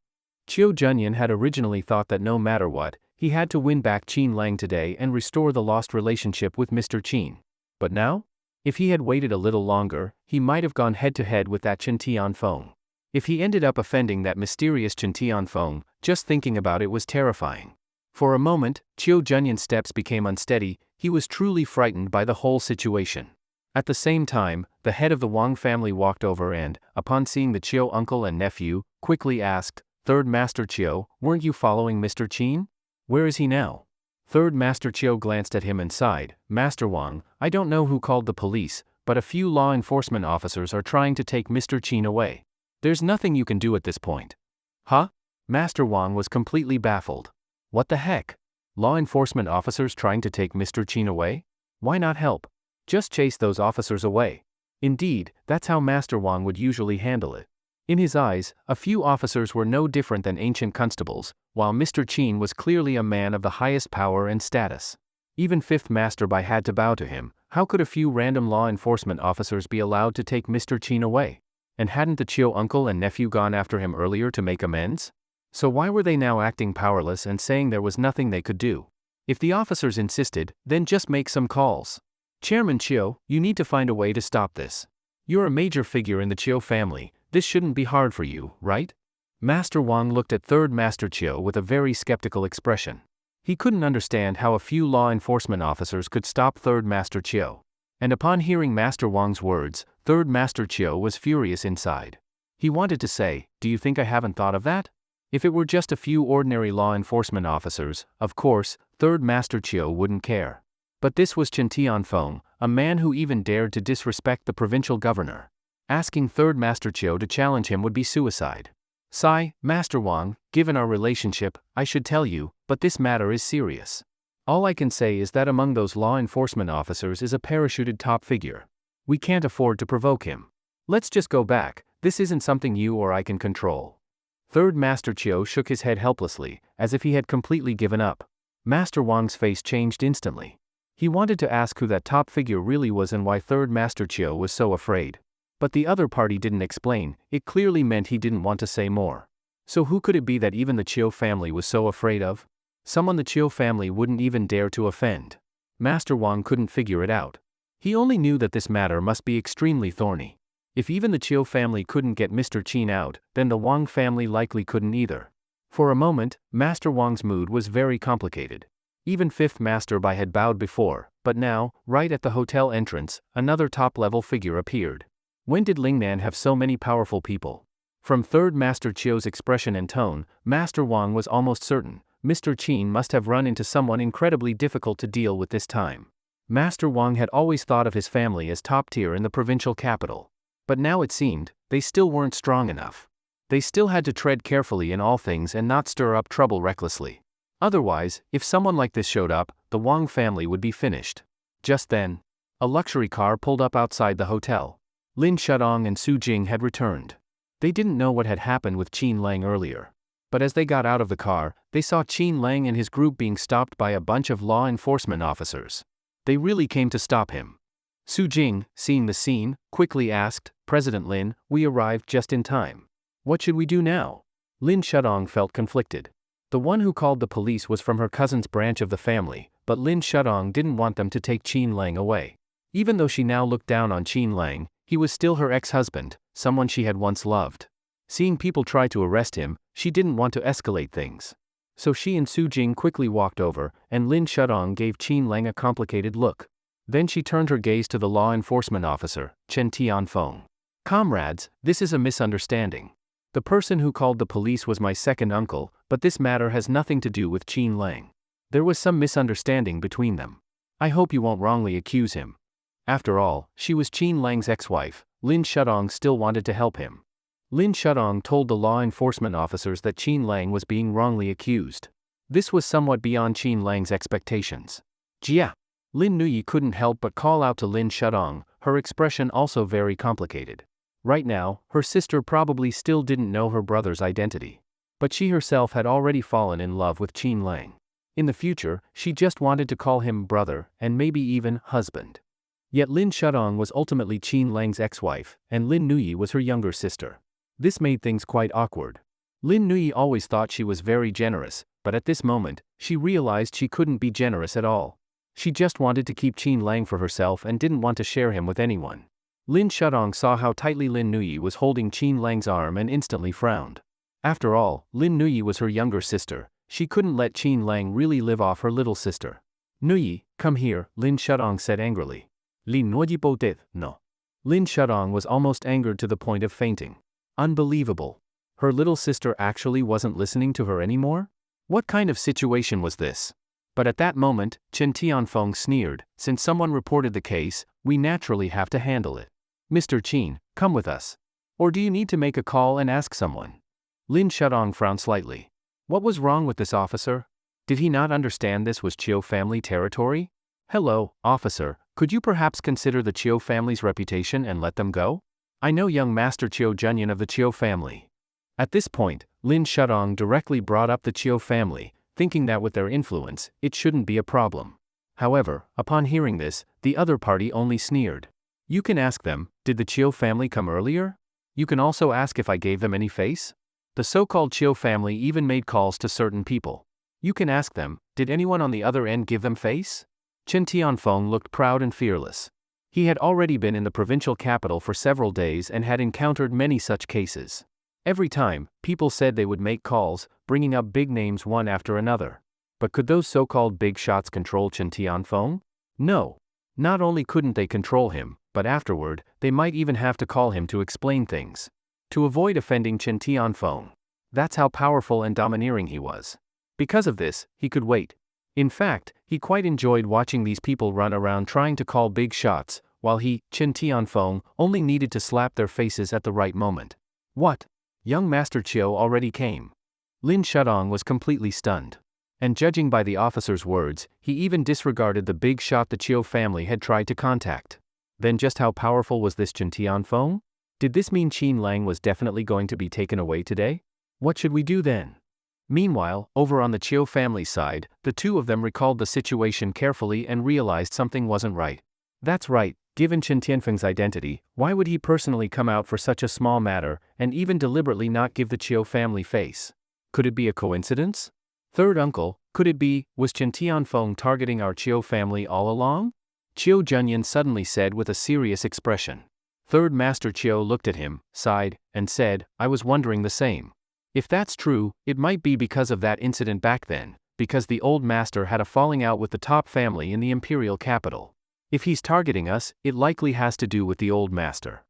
Chiu Junyan had originally thought that no matter what, he had to win back Qin Lang today and restore the lost relationship with Mr. Qin. But now? If he had waited a little longer, he might have gone head-to-head with that Chen Tianfeng. If he ended up offending that mysterious Chen Tianfeng, just thinking about it was terrifying. For a moment, Chiu Junyan's steps became unsteady. He was truly frightened by the whole situation. At the same time, the head of the Wang family walked over and, upon seeing the Chiu uncle and nephew, quickly asked, "Third Master Chiu, weren't you following Mr. Qin? Where is he now?" Third Master Chiu glanced at him and sighed, "Master Wang, I don't know who called the police, but a few law enforcement officers are trying to take Mr. Qin away. There's nothing you can do at this point." Huh? Master Wang was completely baffled. What the heck? Law enforcement officers trying to take Mr. Qin away? Why not help? Just chase those officers away. Indeed, that's how Master Wang would usually handle it. In his eyes, a few officers were no different than ancient constables, while Mr. Qin was clearly a man of the highest power and status. Even Fifth Master Bai had to bow to him. How could a few random law enforcement officers be allowed to take Mr. Qin away? And hadn't the Chiu uncle and nephew gone after him earlier to make amends? So why were they now acting powerless and saying there was nothing they could do? If the officers insisted, then just make some calls. Chairman Chiu, you need to find a way to stop this. You're a major figure in the Chiu family, this shouldn't be hard for you, right? Master Wang looked at Third Master Chiu with a very skeptical expression. He couldn't understand how a few law enforcement officers could stop Third Master Chiu. And upon hearing Master Wang's words, Third Master Chiu was furious inside. He wanted to say, "Do you think I haven't thought of that?" If it were just a few ordinary law enforcement officers, of course, Third Master Chiu wouldn't care. But this was Chen Tianfeng, a man who even dared to disrespect the provincial governor. Asking Third Master Chiu to challenge him would be suicide. "Sigh, Master Wang, given our relationship, I should tell you, but this matter is serious. All I can say is that among those law enforcement officers is a parachuted top figure. We can't afford to provoke him. Let's just go back, this isn't something you or I can control." Third Master Chiu shook his head helplessly, as if he had completely given up. Master Wang's face changed instantly. He wanted to ask who that top figure really was and why Third Master Chiu was so afraid. But the other party didn't explain, it clearly meant he didn't want to say more. So who could it be that even the Chiu family was so afraid of? Someone the Chiu family wouldn't even dare to offend. Master Wang couldn't figure it out. He only knew that this matter must be extremely thorny. If even the Chiu family couldn't get Mr. Qin out, then the Wang family likely couldn't either. For a moment, Master Wang's mood was very complicated. Even fifth Master Bai had bowed before, but now, right at the hotel entrance, another top-level figure appeared. When did Lingnan have so many powerful people? From third Master Chiu's expression and tone, Master Wang was almost certain Mr. Qin must have run into someone incredibly difficult to deal with this time. Master Wang had always thought of his family as top tier in the provincial capital. But now it seemed, they still weren't strong enough. They still had to tread carefully in all things and not stir up trouble recklessly. Otherwise, if someone like this showed up, the Wang family would be finished. Just then, a luxury car pulled up outside the hotel. Lin Shudong and Su Jing had returned. They didn't know what had happened with Qin Lang earlier. But as they got out of the car, they saw Qin Lang and his group being stopped by a bunch of law enforcement officers. They really came to stop him. Su Jing, seeing the scene, quickly asked, "President Lin, we arrived just in time. What should we do now?" Lin Shudong felt conflicted. The one who called the police was from her cousin's branch of the family, but Lin Shudong didn't want them to take Qin Lang away. Even though she now looked down on Qin Lang, he was still her ex-husband, someone she had once loved. Seeing people try to arrest him, she didn't want to escalate things. So she and Su Jing quickly walked over, and Lin Shudong gave Qin Lang a complicated look. Then she turned her gaze to the law enforcement officer, Chen Tianfeng. "Comrades, this is a misunderstanding. The person who called the police was my second uncle, but this matter has nothing to do with Qin Lang. There was some misunderstanding between them. I hope you won't wrongly accuse him." After all, she was Qin Lang's ex-wife. Lin Shudong still wanted to help him. Lin Shudong told the law enforcement officers that Qin Lang was being wrongly accused. This was somewhat beyond Qin Lang's expectations. "Jia!" Lin Nuyi couldn't help but call out to Lin Shudong, her expression also very complicated. Right now, her sister probably still didn't know her brother's identity. But she herself had already fallen in love with Qin Lang. In the future, she just wanted to call him brother, and maybe even husband. Yet Lin Shudong was ultimately Qin Lang's ex-wife, and Lin Nuyi was her younger sister. This made things quite awkward. Lin Nuyi always thought she was very generous, but at this moment, she realized she couldn't be generous at all. She just wanted to keep Qin Lang for herself and didn't want to share him with anyone. Lin Shudong saw how tightly Lin Nuyi was holding Qin Lang's arm and instantly frowned. After all, Lin Nuyi was her younger sister. She couldn't let Qin Lang really live off her little sister. "Nuyi, come here," Lin Shudong said angrily. "Lin Nuyi bo dit, no." Lin Shudong was almost angered to the point of fainting. Unbelievable. Her little sister actually wasn't listening to her anymore? What kind of situation was this? But at that moment, Chen Tianfeng sneered, "Since someone reported the case, we naturally have to handle it. Mr. Qin, come with us. Or do you need to make a call and ask someone?" Lin Shudong frowned slightly. What was wrong with this officer? Did he not understand this was Chiu family territory? "Hello, officer, could you perhaps consider the Chiu family's reputation and let them go? I know young Master Chiu Junyan of the Chiu family." At this point, Lin Shudong directly brought up the Chiu family, thinking that with their influence, it shouldn't be a problem. However, upon hearing this, the other party only sneered. "You can ask them, did the Chiu family come earlier? You can also ask if I gave them any face? The so-called Chiu family even made calls to certain people. You can ask them, did anyone on the other end give them face?" Chen Tianfeng looked proud and fearless. He had already been in the provincial capital for several days and had encountered many such cases. Every time, people said they would make calls, bringing up big names one after another. But could those so-called big shots control Chen Tianfeng? No. Not only couldn't they control him, but afterward, they might even have to call him to explain things. To avoid offending Chen Tianfeng. That's how powerful and domineering he was. Because of this, he could wait. In fact, he quite enjoyed watching these people run around trying to call big shots, while he, Chen Tianfeng, only needed to slap their faces at the right moment. What? Young Master Chiu already came. Lin Shudong was completely stunned. And judging by the officer's words, he even disregarded the big shot the Chiu family had tried to contact. Then just how powerful was this Chen Tianfeng? Did this mean Qin Lang was definitely going to be taken away today? What should we do then? Meanwhile, over on the Chiu family side, the two of them recalled the situation carefully and realized something wasn't right. That's right, given Chen Tianfeng's identity, why would he personally come out for such a small matter, and even deliberately not give the Chiu family face? Could it be a coincidence? Third uncle, could it be, was Chen Tianfeng targeting our Chiu family all along? Chiu Junyan suddenly said with a serious expression. Third Master Chiu looked at him, sighed, and said, "I was wondering the same." If that's true, it might be because of that incident back then, because the old master had a falling out with the top family in the imperial capital. If he's targeting us, it likely has to do with the old master.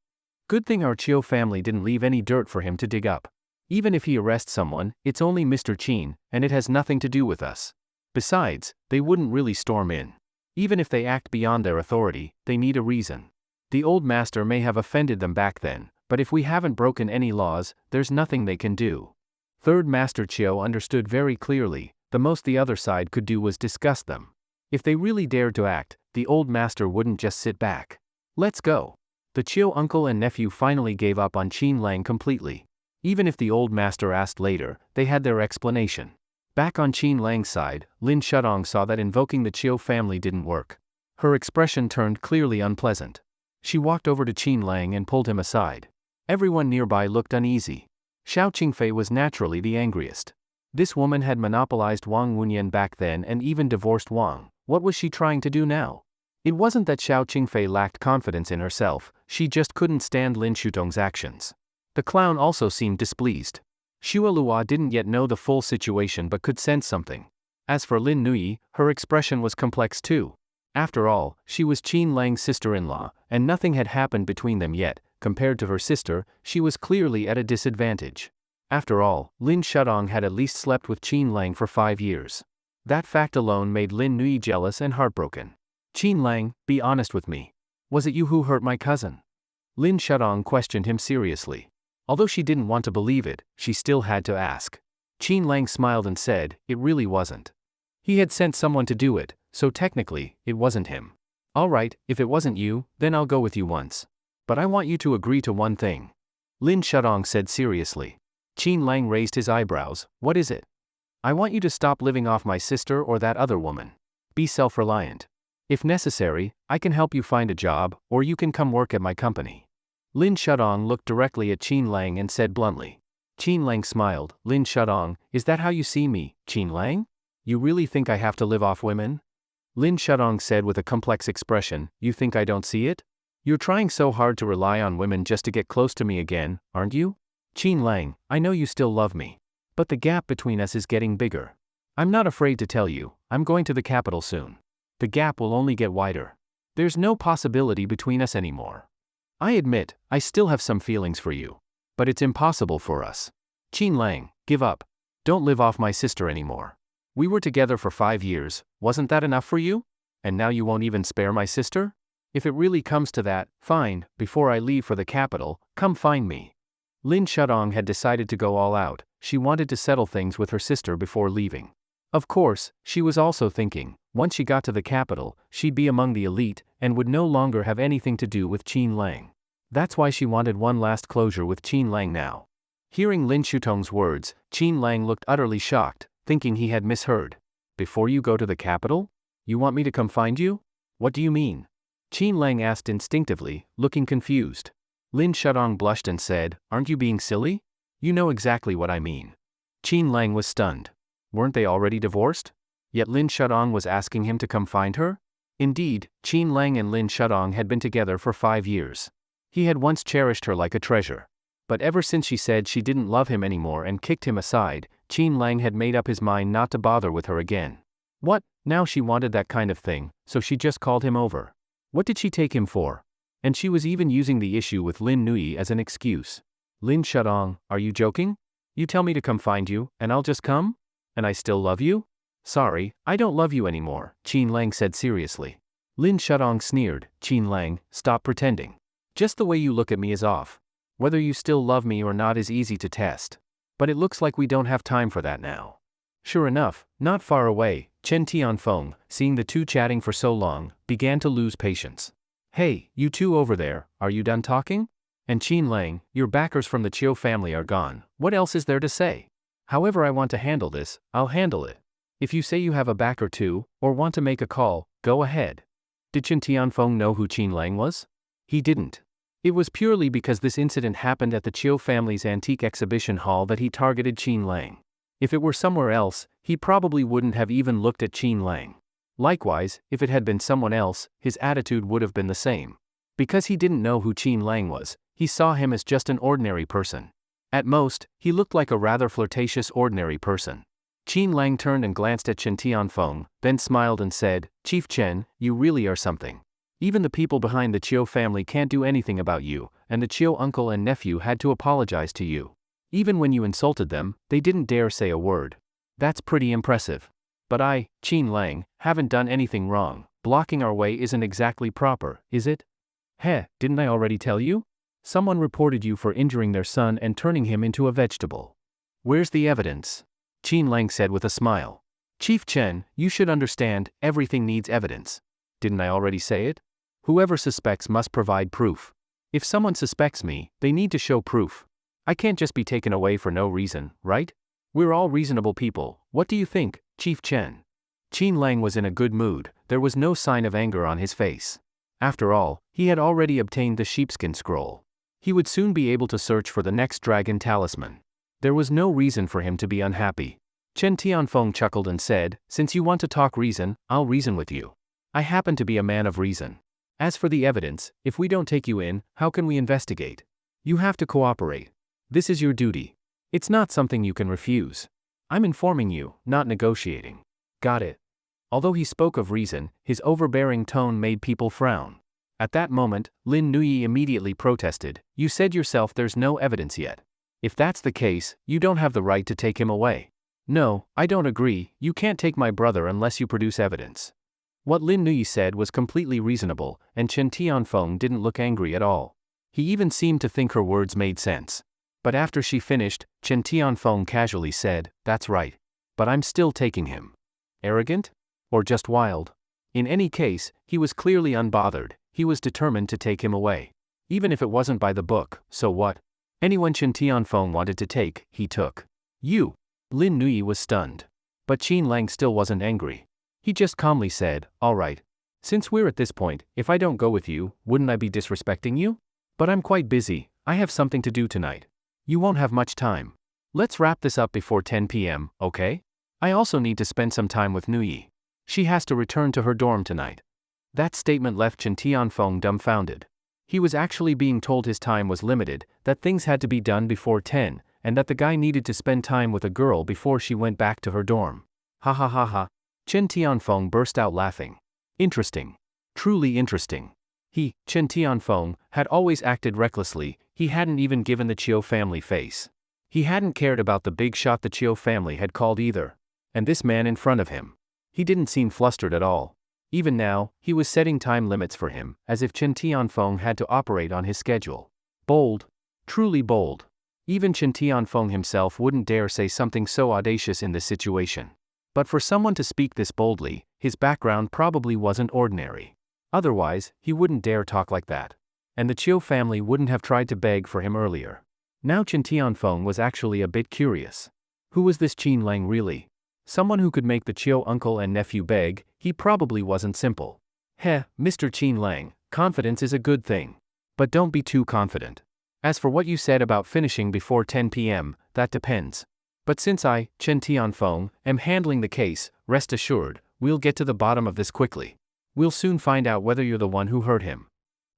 Good thing our Chiu family didn't leave any dirt for him to dig up. Even if he arrests someone, it's only Mr. Qin, and it has nothing to do with us. Besides, they wouldn't really storm in. Even if they act beyond their authority, they need a reason. The old master may have offended them back then, but if we haven't broken any laws, there's nothing they can do. Third Master Chiu understood very clearly, the most the other side could do was disgust them. If they really dared to act, the old master wouldn't just sit back. Let's go. The Chiu uncle and nephew finally gave up on Qin Lang completely. Even if the old master asked later, they had their explanation. Back on Qin Lang's side, Lin Shudong saw that invoking the Chiu family didn't work. Her expression turned clearly unpleasant. She walked over to Qin Lang and pulled him aside. Everyone nearby looked uneasy. Xiao Qingfei was naturally the angriest. This woman had monopolized Wang Wunyan back then and even divorced Wang. What was she trying to do now? It wasn't that Xiao Qingfei lacked confidence in herself, she just couldn't stand Lin Shutong's actions. The clown also seemed displeased. Xue Luo didn't yet know the full situation but could sense something. As for Lin Nui, her expression was complex too. After all, she was Qin Lang's sister-in-law, and nothing had happened between them yet. Compared to her sister, she was clearly at a disadvantage. After all, Lin Shudong had at least slept with Qin Lang for 5 years. That fact alone made Lin Nui jealous and heartbroken. Qin Lang, be honest with me. Was it you who hurt my cousin? Lin Shudong questioned him seriously. Although she didn't want to believe it, she still had to ask. Qin Lang smiled and said, it really wasn't. He had sent someone to do it, so technically, it wasn't him. Alright, if it wasn't you, then I'll go with you once. But I want you to agree to one thing. Lin Shudong said seriously. Qin Lang raised his eyebrows, what is it? I want you to stop living off my sister or that other woman. Be self-reliant. If necessary, I can help you find a job, or you can come work at my company. Lin Shudong looked directly at Qin Lang and said bluntly. Qin Lang smiled, Lin Shudong, is that how you see me, Qin Lang? You really think I have to live off women? Lin Shudong said with a complex expression, you think I don't see it? You're trying so hard to rely on women just to get close to me again, aren't you? Qin Lang, I know you still love me. But the gap between us is getting bigger. I'm not afraid to tell you, I'm going to the capital soon. The gap will only get wider. There's no possibility between us anymore. I admit, I still have some feelings for you. But it's impossible for us. Qin Lang, give up. Don't live off my sister anymore. We were together for 5 years, wasn't that enough for you? And now you won't even spare my sister? If it really comes to that, fine, before I leave for the capital, come find me. Lin Shudong had decided to go all out, she wanted to settle things with her sister before leaving. Of course, she was also thinking, once she got to the capital, she'd be among the elite, and would no longer have anything to do with Qin Lang. That's why she wanted one last closure with Qin Lang now. Hearing Lin Shutong's words, Qin Lang looked utterly shocked, thinking he had misheard. Before you go to the capital? You want me to come find you? What do you mean? Qin Lang asked instinctively, looking confused. Lin Shudong blushed and said, aren't you being silly? You know exactly what I mean. Qin Lang was stunned. Weren't they already divorced? Yet Lin Shudong was asking him to come find her? Indeed, Qin Lang and Lin Shudong had been together for 5 years. He had once cherished her like a treasure. But ever since she said she didn't love him anymore and kicked him aside, Qin Lang had made up his mind not to bother with her again. What, now she wanted that kind of thing, so she just called him over. What did she take him for? And she was even using the issue with Lin Nui as an excuse. Lin Shudong, are you joking? You tell me to come find you, and I'll just come? And I still love you? Sorry, I don't love you anymore, Qin Lang said seriously. Lin Shudong sneered, Qin Lang, stop pretending. Just the way you look at me is off. Whether you still love me or not is easy to test. But it looks like we don't have time for that now. Sure enough, not far away, Chen Tianfeng, seeing the two chatting for so long, began to lose patience. Hey, you two over there, are you done talking? And Qin Lang, your backers from the Chiu family are gone, what else is there to say? However I want to handle this, I'll handle it. If you say you have a backer too, or want to make a call, go ahead. Did Chen Tianfeng know who Qin Lang was? He didn't. It was purely because this incident happened at the Chiu family's antique exhibition hall that he targeted Qin Lang. If it were somewhere else, he probably wouldn't have even looked at Qin Lang. Likewise, if it had been someone else, his attitude would have been the same. Because he didn't know who Qin Lang was, he saw him as just an ordinary person. At most, he looked like a rather flirtatious ordinary person. Qin Lang turned and glanced at Chen Tianfeng, then smiled and said, Chief Chen, you really are something. Even the people behind the Chiu family can't do anything about you, and the Chiu uncle and nephew had to apologize to you. Even when you insulted them, they didn't dare say a word. That's pretty impressive. But I, Qin Lang, haven't done anything wrong. Blocking our way isn't exactly proper, is it? Heh, didn't I already tell you? Someone reported you for injuring their son and turning him into a vegetable. Where's the evidence? Qin Lang said with a smile. Chief Chen, you should understand, everything needs evidence. Didn't I already say it? Whoever suspects must provide proof. If someone suspects me, they need to show proof. I can't just be taken away for no reason, right? We're all reasonable people. What do you think, Chief Chen? Qin Lang was in a good mood. There was no sign of anger on his face. After all, he had already obtained the sheepskin scroll. He would soon be able to search for the next dragon talisman. There was no reason for him to be unhappy. Chen Tianfeng chuckled and said, Since you want to talk reason, I'll reason with you. I happen to be a man of reason. As for the evidence, if we don't take you in, how can we investigate? You have to cooperate. This is your duty. It's not something you can refuse. I'm informing you, not negotiating. Got it? Although he spoke of reason, his overbearing tone made people frown. At that moment, Lin Nuyi immediately protested, You said yourself there's no evidence yet. If that's the case, you don't have the right to take him away. No, I don't agree, you can't take my brother unless you produce evidence. What Lin Nuyi said was completely reasonable, and Chen Tianfeng didn't look angry at all. He even seemed to think her words made sense. But after she finished, Chen Tianfeng casually said, That's right. But I'm still taking him. Arrogant? Or just wild? In any case, he was clearly unbothered. He was determined to take him away. Even if it wasn't by the book, so what? Anyone Chen Tianfeng wanted to take, he took. You! Lin Nuyi was stunned. But Qin Lang still wasn't angry. He just calmly said, All right. Since we're at this point, if I don't go with you, wouldn't I be disrespecting you? But I'm quite busy, I have something to do tonight. You won't have much time. Let's wrap this up before 10 p.m., okay? I also need to spend some time with Nuyi. She has to return to her dorm tonight. That statement left Chen Tianfeng dumbfounded. He was actually being told his time was limited, that things had to be done before 10, and that the guy needed to spend time with a girl before she went back to her dorm. Ha ha ha ha. Chen Tianfeng burst out laughing. Interesting. Truly interesting. He, Chen Tianfeng, had always acted recklessly. He hadn't even given the Chiu family face. He hadn't cared about the big shot the Chiu family had called either. And this man in front of him. He didn't seem flustered at all. Even now, he was setting time limits for him, as if Chen Tianfeng had to operate on his schedule. Bold. Truly bold. Even Chen Tianfeng himself wouldn't dare say something so audacious in this situation. But for someone to speak this boldly, his background probably wasn't ordinary. Otherwise, he wouldn't dare talk like that. And the Chiu family wouldn't have tried to beg for him earlier. Now Chen Tianfeng was actually a bit curious. Who was this Qin Lang really? Someone who could make the Chiu uncle and nephew beg? He probably wasn't simple. Heh, Mr. Qin Lang, confidence is a good thing. But don't be too confident. As for what you said about finishing before 10 p.m., that depends. But since I, Chen Tianfeng, am handling the case, rest assured, we'll get to the bottom of this quickly. We'll soon find out whether you're the one who hurt him.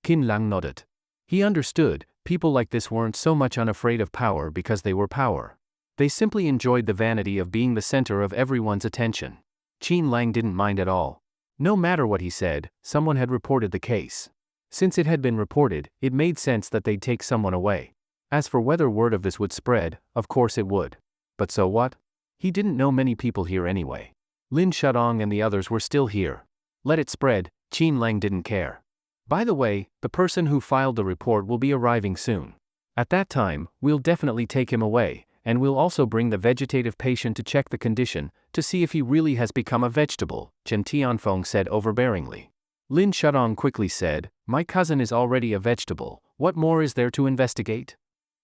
Qin Lang nodded. He understood, people like this weren't so much unafraid of power because they were power. They simply enjoyed the vanity of being the center of everyone's attention. Qin Lang didn't mind at all. No matter what he said, someone had reported the case. Since it had been reported, it made sense that they'd take someone away. As for whether word of this would spread, of course it would. But so what? He didn't know many people here anyway. Lin Shudong and the others were still here. Let it spread, Qin Lang didn't care. By the way, the person who filed the report will be arriving soon. At that time, we'll definitely take him away, and we'll also bring the vegetative patient to check the condition, to see if he really has become a vegetable, Chen Tianfeng said overbearingly. Lin Shudong quickly said, My cousin is already a vegetable, what more is there to investigate?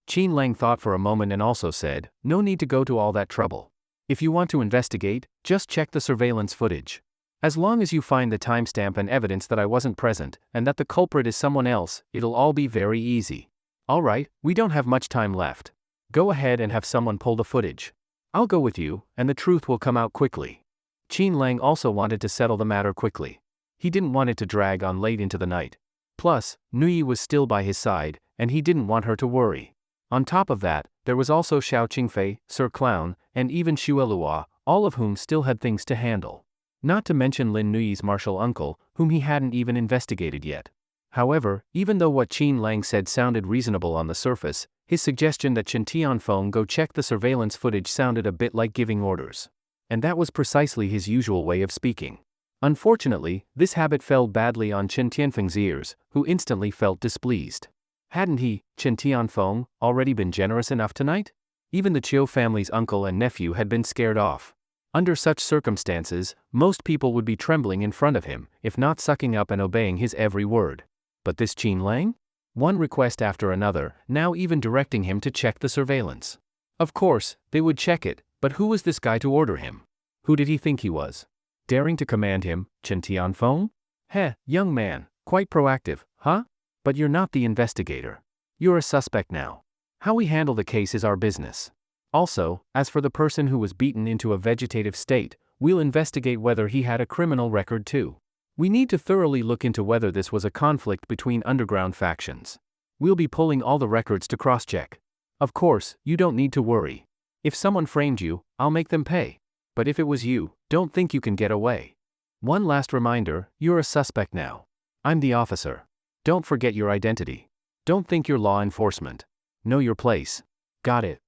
Qin Lang thought for a moment and also said, No need to go to all that trouble. If you want to investigate, just check the surveillance footage. As long as you find the timestamp and evidence that I wasn't present, and that the culprit is someone else, it'll all be very easy. Alright, we don't have much time left. Go ahead and have someone pull the footage. I'll go with you, and the truth will come out quickly. Qin Lang also wanted to settle the matter quickly. He didn't want it to drag on late into the night. Plus, Nuyi was still by his side, and he didn't want her to worry. On top of that, there was also Xiao Qingfei, Sir Clown, and even Xuelua, all of whom still had things to handle. Not to mention Lin Nui's martial uncle, whom he hadn't even investigated yet. However, even though what Qin Lang said sounded reasonable on the surface, his suggestion that Chen Tianfeng go check the surveillance footage sounded a bit like giving orders. And that was precisely his usual way of speaking. Unfortunately, this habit fell badly on Chen Tianfeng's ears, who instantly felt displeased. Hadn't he, Chen Tianfeng, already been generous enough tonight? Even the Chiu family's uncle and nephew had been scared off. Under such circumstances, most people would be trembling in front of him, if not sucking up and obeying his every word. But this Qin Lang? One request after another, now even directing him to check the surveillance. Of course, they would check it, but who was this guy to order him? Who did he think he was? Daring to command him, Chen Tianfeng? Heh, young man, quite proactive, huh? But you're not the investigator. You're a suspect now. How we handle the case is our business. Also, as for the person who was beaten into a vegetative state, we'll investigate whether he had a criminal record too. We need to thoroughly look into whether this was a conflict between underground factions. We'll be pulling all the records to cross-check. Of course, you don't need to worry. If someone framed you, I'll make them pay. But if it was you, don't think you can get away. One last reminder, you're a suspect now. I'm the officer. Don't forget your identity. Don't think you're law enforcement. Know your place. Got it.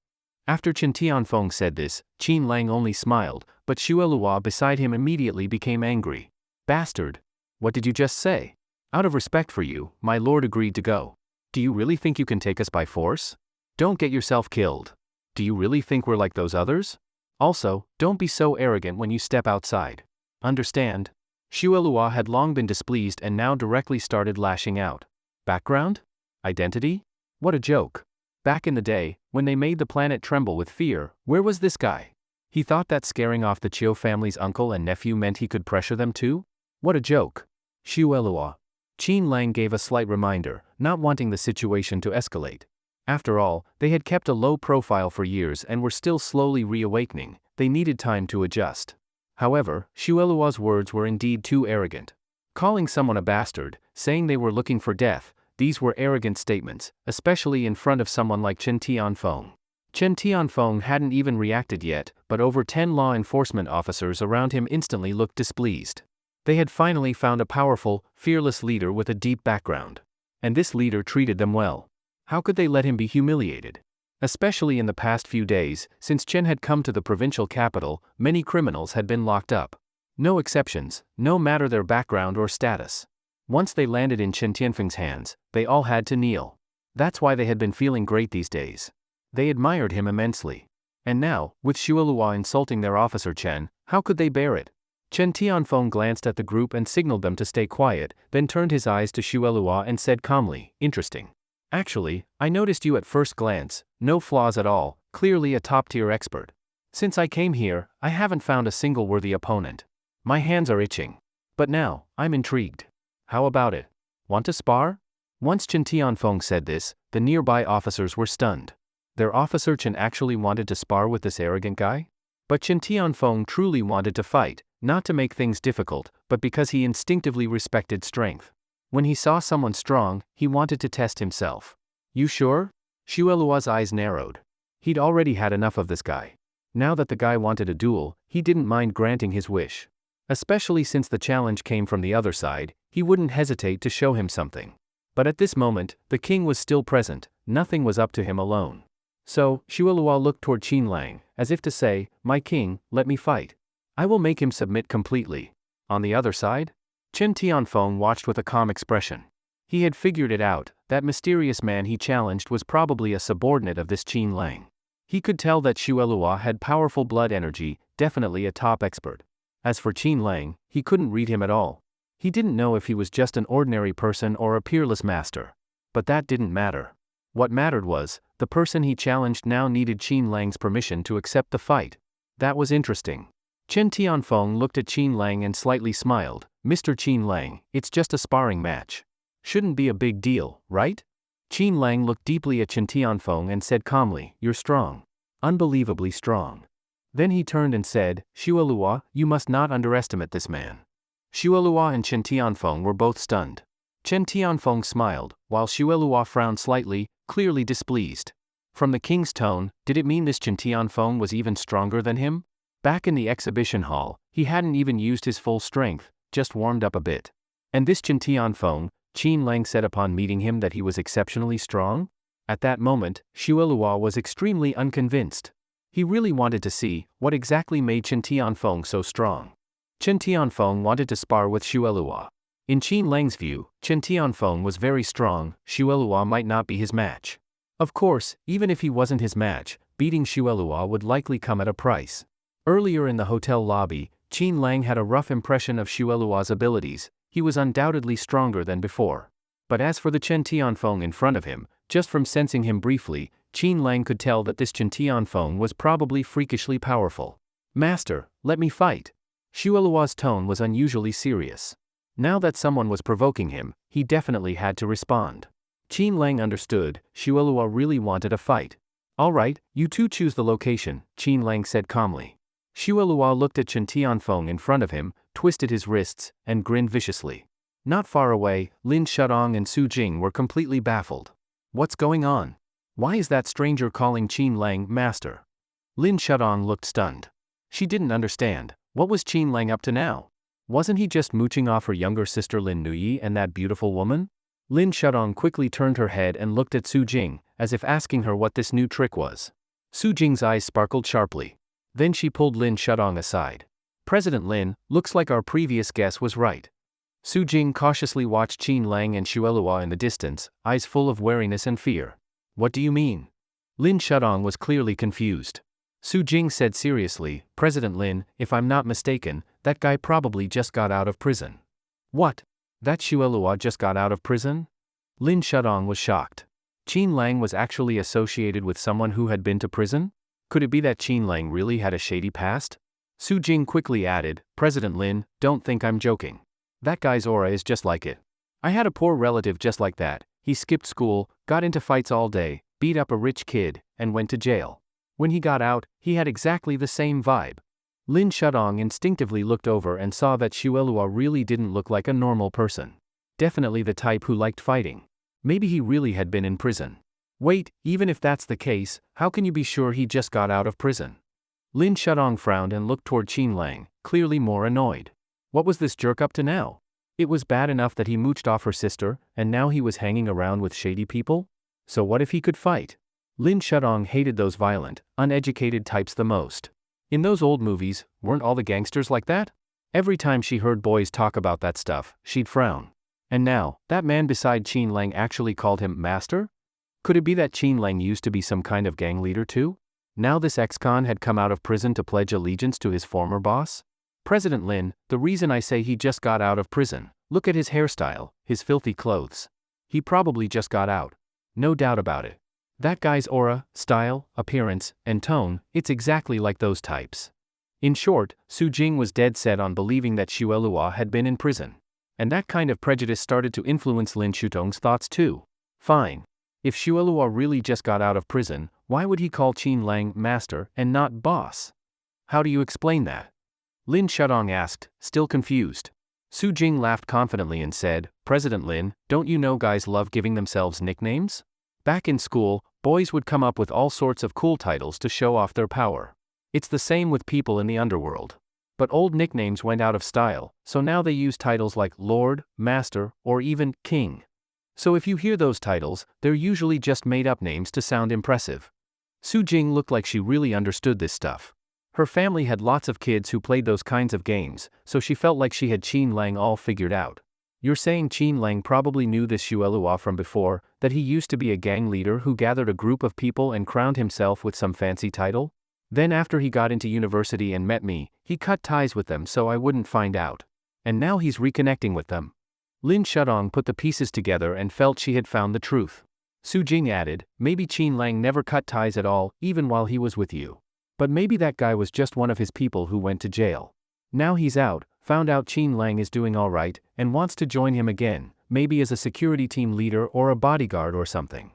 After Chen Tianfeng said this, Qin Lang only smiled, but Xuelua beside him immediately became angry. Bastard! What did you just say? Out of respect for you, my lord agreed to go. Do you really think you can take us by force? Don't get yourself killed. Do you really think we're like those others? Also, don't be so arrogant when you step outside. Understand? Xuelua had long been displeased and now directly started lashing out. Background? Identity? What a joke. Back in the day, when they made the planet tremble with fear, where was this guy? He thought that scaring off the Chiu family's uncle and nephew meant he could pressure them too? What a joke. Xuelua. Qin Lang gave a slight reminder, not wanting the situation to escalate. After all, they had kept a low profile for years and were still slowly reawakening. They needed time to adjust. However, Xuelua's words were indeed too arrogant. Calling someone a bastard, saying they were looking for death, these were arrogant statements, especially in front of someone like Chen Tianfeng. Chen Tianfeng hadn't even reacted yet, but over 10 law enforcement officers around him instantly looked displeased. They had finally found a powerful, fearless leader with a deep background. And this leader treated them well. How could they let him be humiliated? Especially in the past few days, since Chen had come to the provincial capital, many criminals had been locked up. No exceptions, no matter their background or status. Once they landed in Chen Tianfeng's hands, they all had to kneel. That's why they had been feeling great these days. They admired him immensely. And now, with Xuelua insulting their officer Chen, how could they bear it? Chen Tianfeng glanced at the group and signaled them to stay quiet, then turned his eyes to Xuelua and said calmly, "Interesting. Actually, I noticed you at first glance, no flaws at all, clearly a top-tier expert. Since I came here, I haven't found a single worthy opponent. My hands are itching. But now, I'm intrigued. How about it? Want to spar?" Once Chen Tianfeng said this, the nearby officers were stunned. Their officer Chen actually wanted to spar with this arrogant guy? But Chen Tianfeng truly wanted to fight, not to make things difficult, but because he instinctively respected strength. When he saw someone strong, he wanted to test himself. You sure? Xuelua's eyes narrowed. He'd already had enough of this guy. Now that the guy wanted a duel, he didn't mind granting his wish. Especially since the challenge came from the other side, he wouldn't hesitate to show him something. But at this moment, the king was still present, nothing was up to him alone. So, Xuelua looked toward Qin Lang, as if to say, "My king, let me fight. I will make him submit completely." On the other side? Chen Tianfeng watched with a calm expression. He had figured it out, that mysterious man he challenged was probably a subordinate of this Qin Lang. He could tell that Xuelua had powerful blood energy, definitely a top expert. As for Qin Lang, he couldn't read him at all. He didn't know if he was just an ordinary person or a peerless master. But that didn't matter. What mattered was, the person he challenged now needed Qin Lang's permission to accept the fight. That was interesting. Chen Tianfeng looked at Qin Lang and slightly smiled. "Mr. Qin Lang, it's just a sparring match. Shouldn't be a big deal, right?" Qin Lang looked deeply at Chen Tianfeng and said calmly, "You're strong. Unbelievably strong." Then he turned and said, "Xuelua, you must not underestimate this man." Xuelua and Chen Tianfeng were both stunned. Chen Tianfeng smiled, while Xuelua frowned slightly, clearly displeased. From the king's tone, did it mean this Chen Tianfeng was even stronger than him? Back in the exhibition hall, he hadn't even used his full strength, just warmed up a bit. And this Chen Tianfeng, Qin Lang said upon meeting him that he was exceptionally strong? At that moment, Xuelua was extremely unconvinced. He really wanted to see what exactly made Chen Tianfeng so strong. Chen Tianfeng wanted to spar with Xuelua. In Qin Lang's view, Chen Tianfeng was very strong, Xuelua might not be his match. Of course, even if he wasn't his match, beating Xuelua would likely come at a price. Earlier in the hotel lobby, Qin Lang had a rough impression of Xuelua's abilities. He was undoubtedly stronger than before. But as for the Chen Tianfeng in front of him, just from sensing him briefly, Qin Lang could tell that this Chen Tianfeng was probably freakishly powerful. "Master, let me fight." Xuelua's tone was unusually serious. Now that someone was provoking him, he definitely had to respond. Qin Lang understood, Xuelua really wanted a fight. "All right, you two choose the location," Qin Lang said calmly. Xuelua looked at Chen Tianfeng in front of him, twisted his wrists, and grinned viciously. Not far away, Lin Shudong and Su Jing were completely baffled. What's going on? Why is that stranger calling Qin Lang master? Lin Shudong looked stunned. She didn't understand. What was Qin Lang up to now? Wasn't he just mooching off her younger sister Lin Nuyi and that beautiful woman? Lin Shudong quickly turned her head and looked at Su Jing, as if asking her what this new trick was. Su Jing's eyes sparkled sharply. Then she pulled Lin Shudong aside. "President Lin, looks like our previous guess was right." Su Jing cautiously watched Qin Lang and Xuelua in the distance, eyes full of wariness and fear. "What do you mean?" Lin Shudong was clearly confused. Su Jing said seriously, "President Lin, if I'm not mistaken, that guy probably just got out of prison." "What? That Xuelua just got out of prison?" Lin Shudong was shocked. Qin Lang was actually associated with someone who had been to prison? Could it be that Qin Lang really had a shady past? Su Jing quickly added, "President Lin, don't think I'm joking. That guy's aura is just like it. I had a poor relative just like that. He skipped school, got into fights all day, beat up a rich kid, and went to jail. When he got out, he had exactly the same vibe." Lin Shudong instinctively looked over and saw that Xuelua really didn't look like a normal person. Definitely the type who liked fighting. Maybe he really had been in prison. Wait, even if that's the case, how can you be sure he just got out of prison? Lin Shudong frowned and looked toward Qin Lang, clearly more annoyed. What was this jerk up to now? It was bad enough that he mooched off her sister, and now he was hanging around with shady people? So what if he could fight? Lin Shudong hated those violent, uneducated types the most. In those old movies, weren't all the gangsters like that? Every time she heard boys talk about that stuff, she'd frown. And now, that man beside Qin Lang actually called him master? Could it be that Qin Lang used to be some kind of gang leader too? Now this ex-con had come out of prison to pledge allegiance to his former boss? President Lin, the reason I say he just got out of prison, look at his hairstyle, his filthy clothes. He probably just got out. No doubt about it. That guy's aura, style, appearance, and tone, it's exactly like those types. In short, Su Jing was dead set on believing that Xuelua had been in prison. And that kind of prejudice started to influence Lin Shudong's thoughts too. Fine. If Xuelua really just got out of prison, why would he call Qin Lang master and not boss? How do you explain that? Lin Shudong asked, still confused. Su Jing laughed confidently and said, "President Lin, don't you know guys love giving themselves nicknames? Back in school, boys would come up with all sorts of cool titles to show off their power. It's the same with people in the underworld. But old nicknames went out of style, so now they use titles like Lord, Master, or even King. So if you hear those titles, they're usually just made-up names to sound impressive." Su Jing looked like she really understood this stuff. Her family had lots of kids who played those kinds of games, so she felt like she had Qin Lang all figured out. "You're saying Qin Lang probably knew this Xuelua from before, that he used to be a gang leader who gathered a group of people and crowned himself with some fancy title? Then after he got into university and met me, he cut ties with them so I wouldn't find out. And now he's reconnecting with them." Lin Shudong put the pieces together and felt she had found the truth. Su Jing added, "Maybe Qin Lang never cut ties at all, even while he was with you. But maybe that guy was just one of his people who went to jail. Now he's out, found out Qin Lang is doing all right, and wants to join him again, maybe as a security team leader or a bodyguard or something."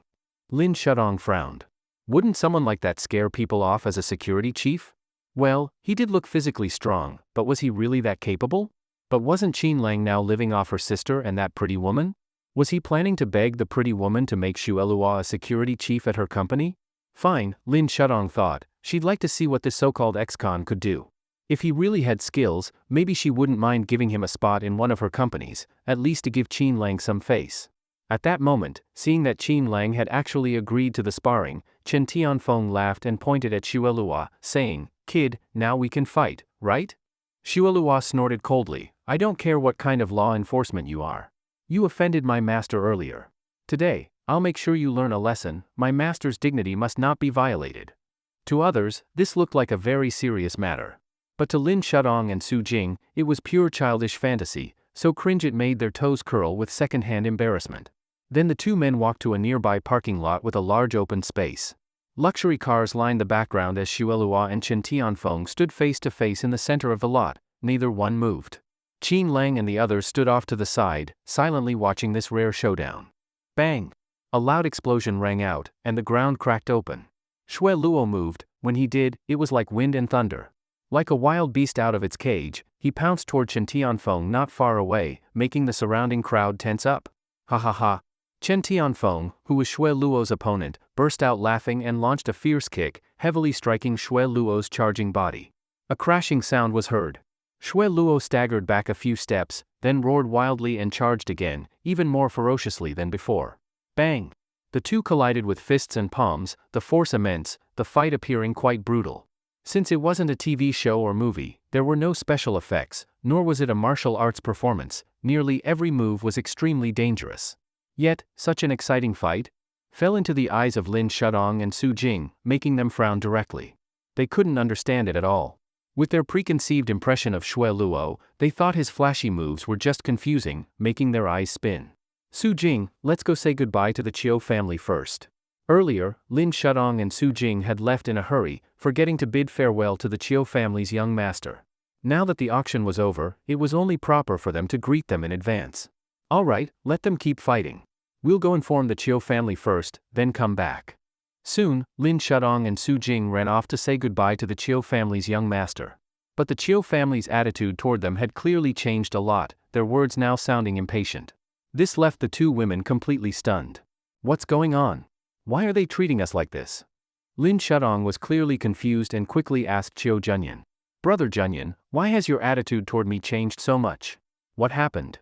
Lin Shudong frowned. Wouldn't someone like that scare people off as a security chief? Well, he did look physically strong, but was he really that capable? But wasn't Qin Lang now living off her sister and that pretty woman? Was he planning to beg the pretty woman to make Xuelua a security chief at her company? Fine, Lin Shudong thought, she'd like to see what this so-called ex-con could do. If he really had skills, maybe she wouldn't mind giving him a spot in one of her companies, at least to give Qin Lang some face. At that moment, seeing that Qin Lang had actually agreed to the sparring, Chen Tianfeng laughed and pointed at Xuelua, saying, "Kid, now we can fight, right?" Xuelua snorted coldly, "I don't care what kind of law enforcement you are. You offended my master earlier. Today, I'll make sure you learn a lesson. My master's dignity must not be violated." To others, this looked like a very serious matter. But to Lin Shudong and Su Jing, it was pure childish fantasy, so cringe it made their toes curl with second-hand embarrassment. Then the two men walked to a nearby parking lot with a large open space. Luxury cars lined the background as Xuelua and Chen Tianfeng stood face to face in the center of the lot. Neither one moved. Qin Lang and the others stood off to the side, silently watching this rare showdown. Bang! A loud explosion rang out, and the ground cracked open. Xueluo moved. When he did, it was like wind and thunder. Like a wild beast out of its cage, he pounced toward Chen Tianfeng not far away, making the surrounding crowd tense up. Ha ha ha! Chen Tianfeng, who was Xueluo's opponent, burst out laughing and launched a fierce kick, heavily striking Xueluo's charging body. A crashing sound was heard. Xueluo staggered back a few steps, then roared wildly and charged again, even more ferociously than before. Bang! The two collided with fists and palms, the force immense, the fight appearing quite brutal. Since it wasn't a TV show or movie, there were no special effects, nor was it a martial arts performance. Nearly every move was extremely dangerous. Yet, such an exciting fight fell into the eyes of Lin Shudong and Su Jing, making them frown directly. They couldn't understand it at all. With their preconceived impression of Xueluo, they thought his flashy moves were just confusing, making their eyes spin. Su Jing, let's go say goodbye to the Chiu family first. Earlier, Lin Shudong and Su Jing had left in a hurry, forgetting to bid farewell to the Chiu family's young master. Now that the auction was over, it was only proper for them to greet them in advance. All right, let them keep fighting. We'll go inform the Chiu family first, then come back. Soon, Lin Shudong and Su Jing ran off to say goodbye to the Chiu family's young master. But the Chiu family's attitude toward them had clearly changed a lot, their words now sounding impatient. This left the two women completely stunned. What's going on? Why are they treating us like this? Lin Shudong was clearly confused and quickly asked Chiu Junyan. Brother Junyan, why has your attitude toward me changed so much? What happened?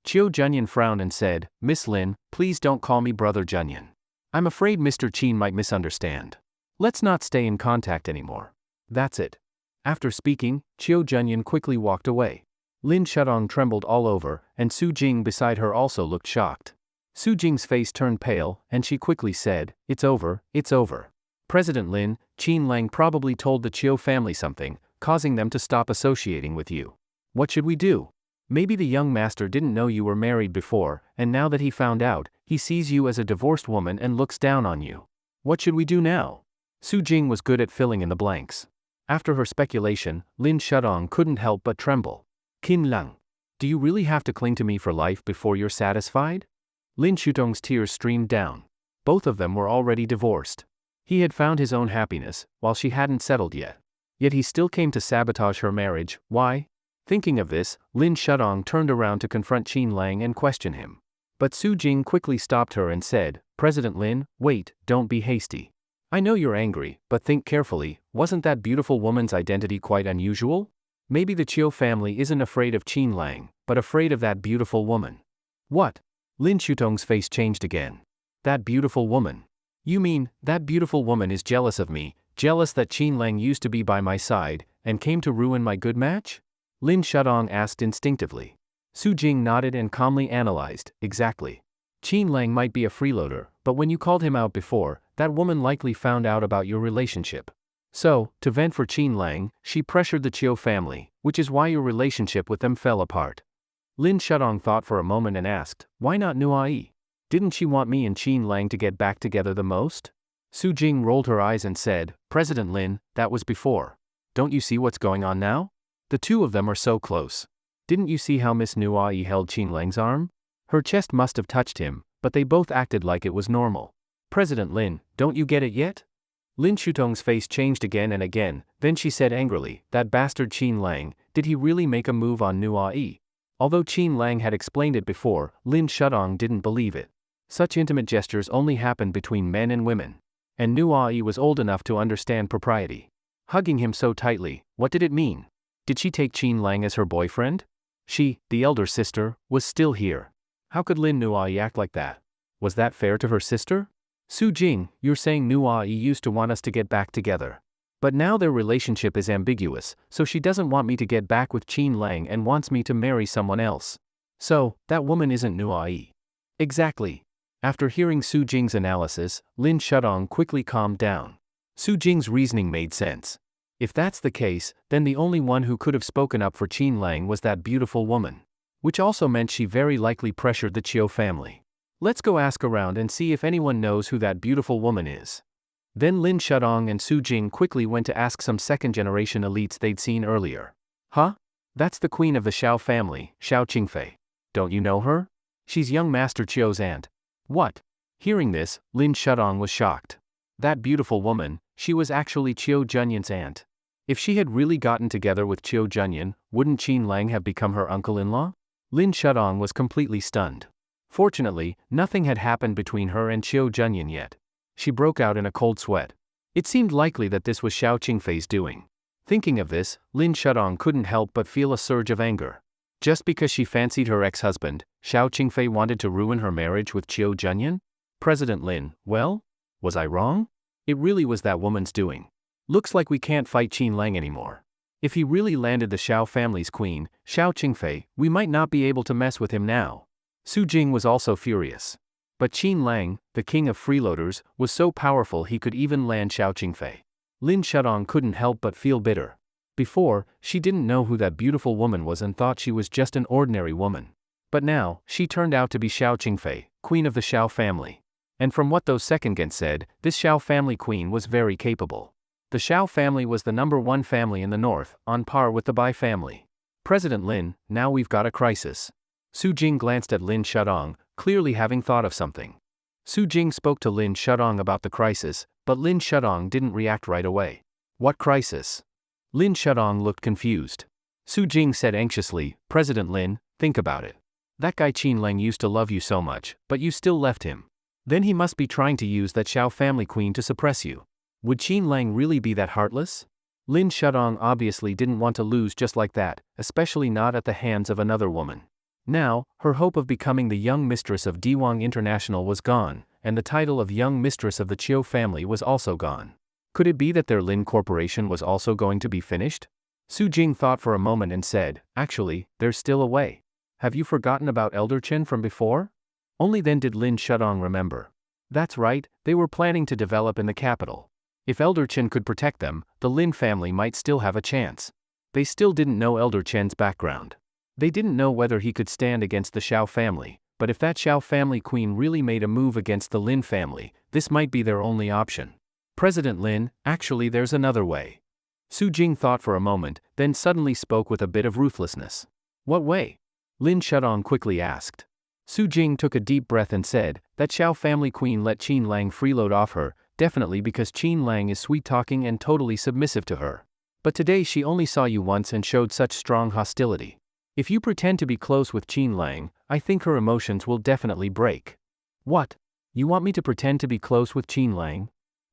Chiu Junyan frowned and said, Miss Lin, please don't call me Brother Junyan. I'm afraid Mr. Qin might misunderstand. Let's not stay in contact anymore. That's it. After speaking, Chiu Junyan quickly walked away. Lin Shudong trembled all over, and Su Jing beside her also looked shocked. Su Jing's face turned pale, and she quickly said, It's over, it's over. President Lin, Qin Lang probably told the Chiu family something, causing them to stop associating with you. What should we do? Maybe the young master didn't know you were married before, and now that he found out, he sees you as a divorced woman and looks down on you. What should we do now? Su Jing was good at filling in the blanks. After her speculation, Lin Shudong couldn't help but tremble. Qin Lang, do you really have to cling to me for life before you're satisfied? Lin Shudong's tears streamed down. Both of them were already divorced. He had found his own happiness, while she hadn't settled yet. Yet he still came to sabotage her marriage. Why? Thinking of this, Lin Shudong turned around to confront Qin Lang and question him. But Su Jing quickly stopped her and said, President Lin, wait, don't be hasty. I know you're angry, but think carefully, wasn't that beautiful woman's identity quite unusual? Maybe the Chiu family isn't afraid of Qin Lang, but afraid of that beautiful woman. What? Lin Shudong's face changed again. That beautiful woman. You mean, that beautiful woman is jealous of me, jealous that Qin Lang used to be by my side, and came to ruin my good match? Lin Shudong asked instinctively. Su Jing nodded and calmly analyzed, exactly. Qin Lang might be a freeloader, but when you called him out before, that woman likely found out about your relationship. So, to vent for Qin Lang, she pressured the Chiu family, which is why your relationship with them fell apart. Lin Shudong thought for a moment and asked, why not Nuai? Didn't she want me and Qin Lang to get back together the most? Su Jing rolled her eyes and said, President Lin, that was before. Don't you see what's going on now? The two of them are so close. Didn't you see how Miss Nuai held Qin Lang's arm? Her chest must have touched him, but they both acted like it was normal. President Lin, don't you get it yet? Lin Shudong's face changed again and again, then she said angrily, that bastard Qin Lang, did he really make a move on Nuai? Although Qin Lang had explained it before, Lin Shudong didn't believe it. Such intimate gestures only happened between men and women. And Nuai was old enough to understand propriety. Hugging him so tightly, what did it mean? Did she take Qin Lang as her boyfriend? She, the elder sister, was still here. How could Lin Nuai act like that? Was that fair to her sister? Su Jing, you're saying Nuai used to want us to get back together. But now their relationship is ambiguous, so she doesn't want me to get back with Qin Lang and wants me to marry someone else. So, that woman isn't Nuai. Exactly. After hearing Su Jing's analysis, Lin Shudong quickly calmed down. Su Jing's reasoning made sense. If that's the case, then the only one who could have spoken up for Qin Lang was that beautiful woman. Which also meant she very likely pressured the Chiu family. Let's go ask around and see if anyone knows who that beautiful woman is. Then Lin Shudong and Su Jing quickly went to ask some second-generation elites they'd seen earlier. Huh? That's the queen of the Xiao family, Xiao Qingfei. Don't you know her? She's young Master Chiu's aunt. What? Hearing this, Lin Shudong was shocked. That beautiful woman, she was actually Chiu Junyan's aunt. If she had really gotten together with Chiu Junyan, wouldn't Qin Lang have become her uncle-in-law? Lin Shudong was completely stunned. Fortunately, nothing had happened between her and Chiu Junyan yet. She broke out in a cold sweat. It seemed likely that this was Xiao Qingfei's doing. Thinking of this, Lin Shudong couldn't help but feel a surge of anger. Just because she fancied her ex-husband, Xiao Qingfei wanted to ruin her marriage with Chiu Junyan? President Lin, well? Was I wrong? It really was that woman's doing. Looks like we can't fight Qin Lang anymore. If he really landed the Xiao family's queen, Xiao Qingfei, we might not be able to mess with him now. Su Jing was also furious. But Qin Lang, the king of freeloaders, was so powerful he could even land Xiao Qingfei. Lin Shudong couldn't help but feel bitter. Before, she didn't know who that beautiful woman was and thought she was just an ordinary woman. But now, she turned out to be Xiao Qingfei, queen of the Xiao family. And from what those second-gens said, this Xiao family queen was very capable. The Xiao family was the #1 family in the north, on par with the Bai family. President Lin, now we've got a crisis. Su Jing glanced at Lin Shudong, clearly having thought of something. Su Jing spoke to Lin Shudong about the crisis, but Lin Shudong didn't react right away. What crisis? Lin Shudong looked confused. Su Jing said anxiously, President Lin, think about it. That guy Qin Lang used to love you so much, but you still left him. Then he must be trying to use that Xiao family queen to suppress you. Would Qin Lang really be that heartless? Lin Shudong obviously didn't want to lose just like that, especially not at the hands of another woman. Now, her hope of becoming the young mistress of Diwang International was gone, and the title of young mistress of the Chiu family was also gone. Could it be that their Lin Corporation was also going to be finished? Su Jing thought for a moment and said, actually, there's still a way. Have you forgotten about Elder Chen from before? Only then did Lin Shudong remember. That's right, they were planning to develop in the capital. If Elder Chen could protect them, the Lin family might still have a chance. They still didn't know Elder Chen's background. They didn't know whether he could stand against the Xiao family, but if that Xiao family queen really made a move against the Lin family, this might be their only option. President Lin, actually there's another way. Su Jing thought for a moment, then suddenly spoke with a bit of ruthlessness. What way? Lin Shudong quickly asked. Su Jing took a deep breath and said, that Xiao family queen let Qin Lang freeload off her, definitely because Qin Lang is sweet-talking and totally submissive to her. But today she only saw you once and showed such strong hostility. If you pretend to be close with Qin Lang, I think her emotions will definitely break. What? You want me to pretend to be close with Qin Lang?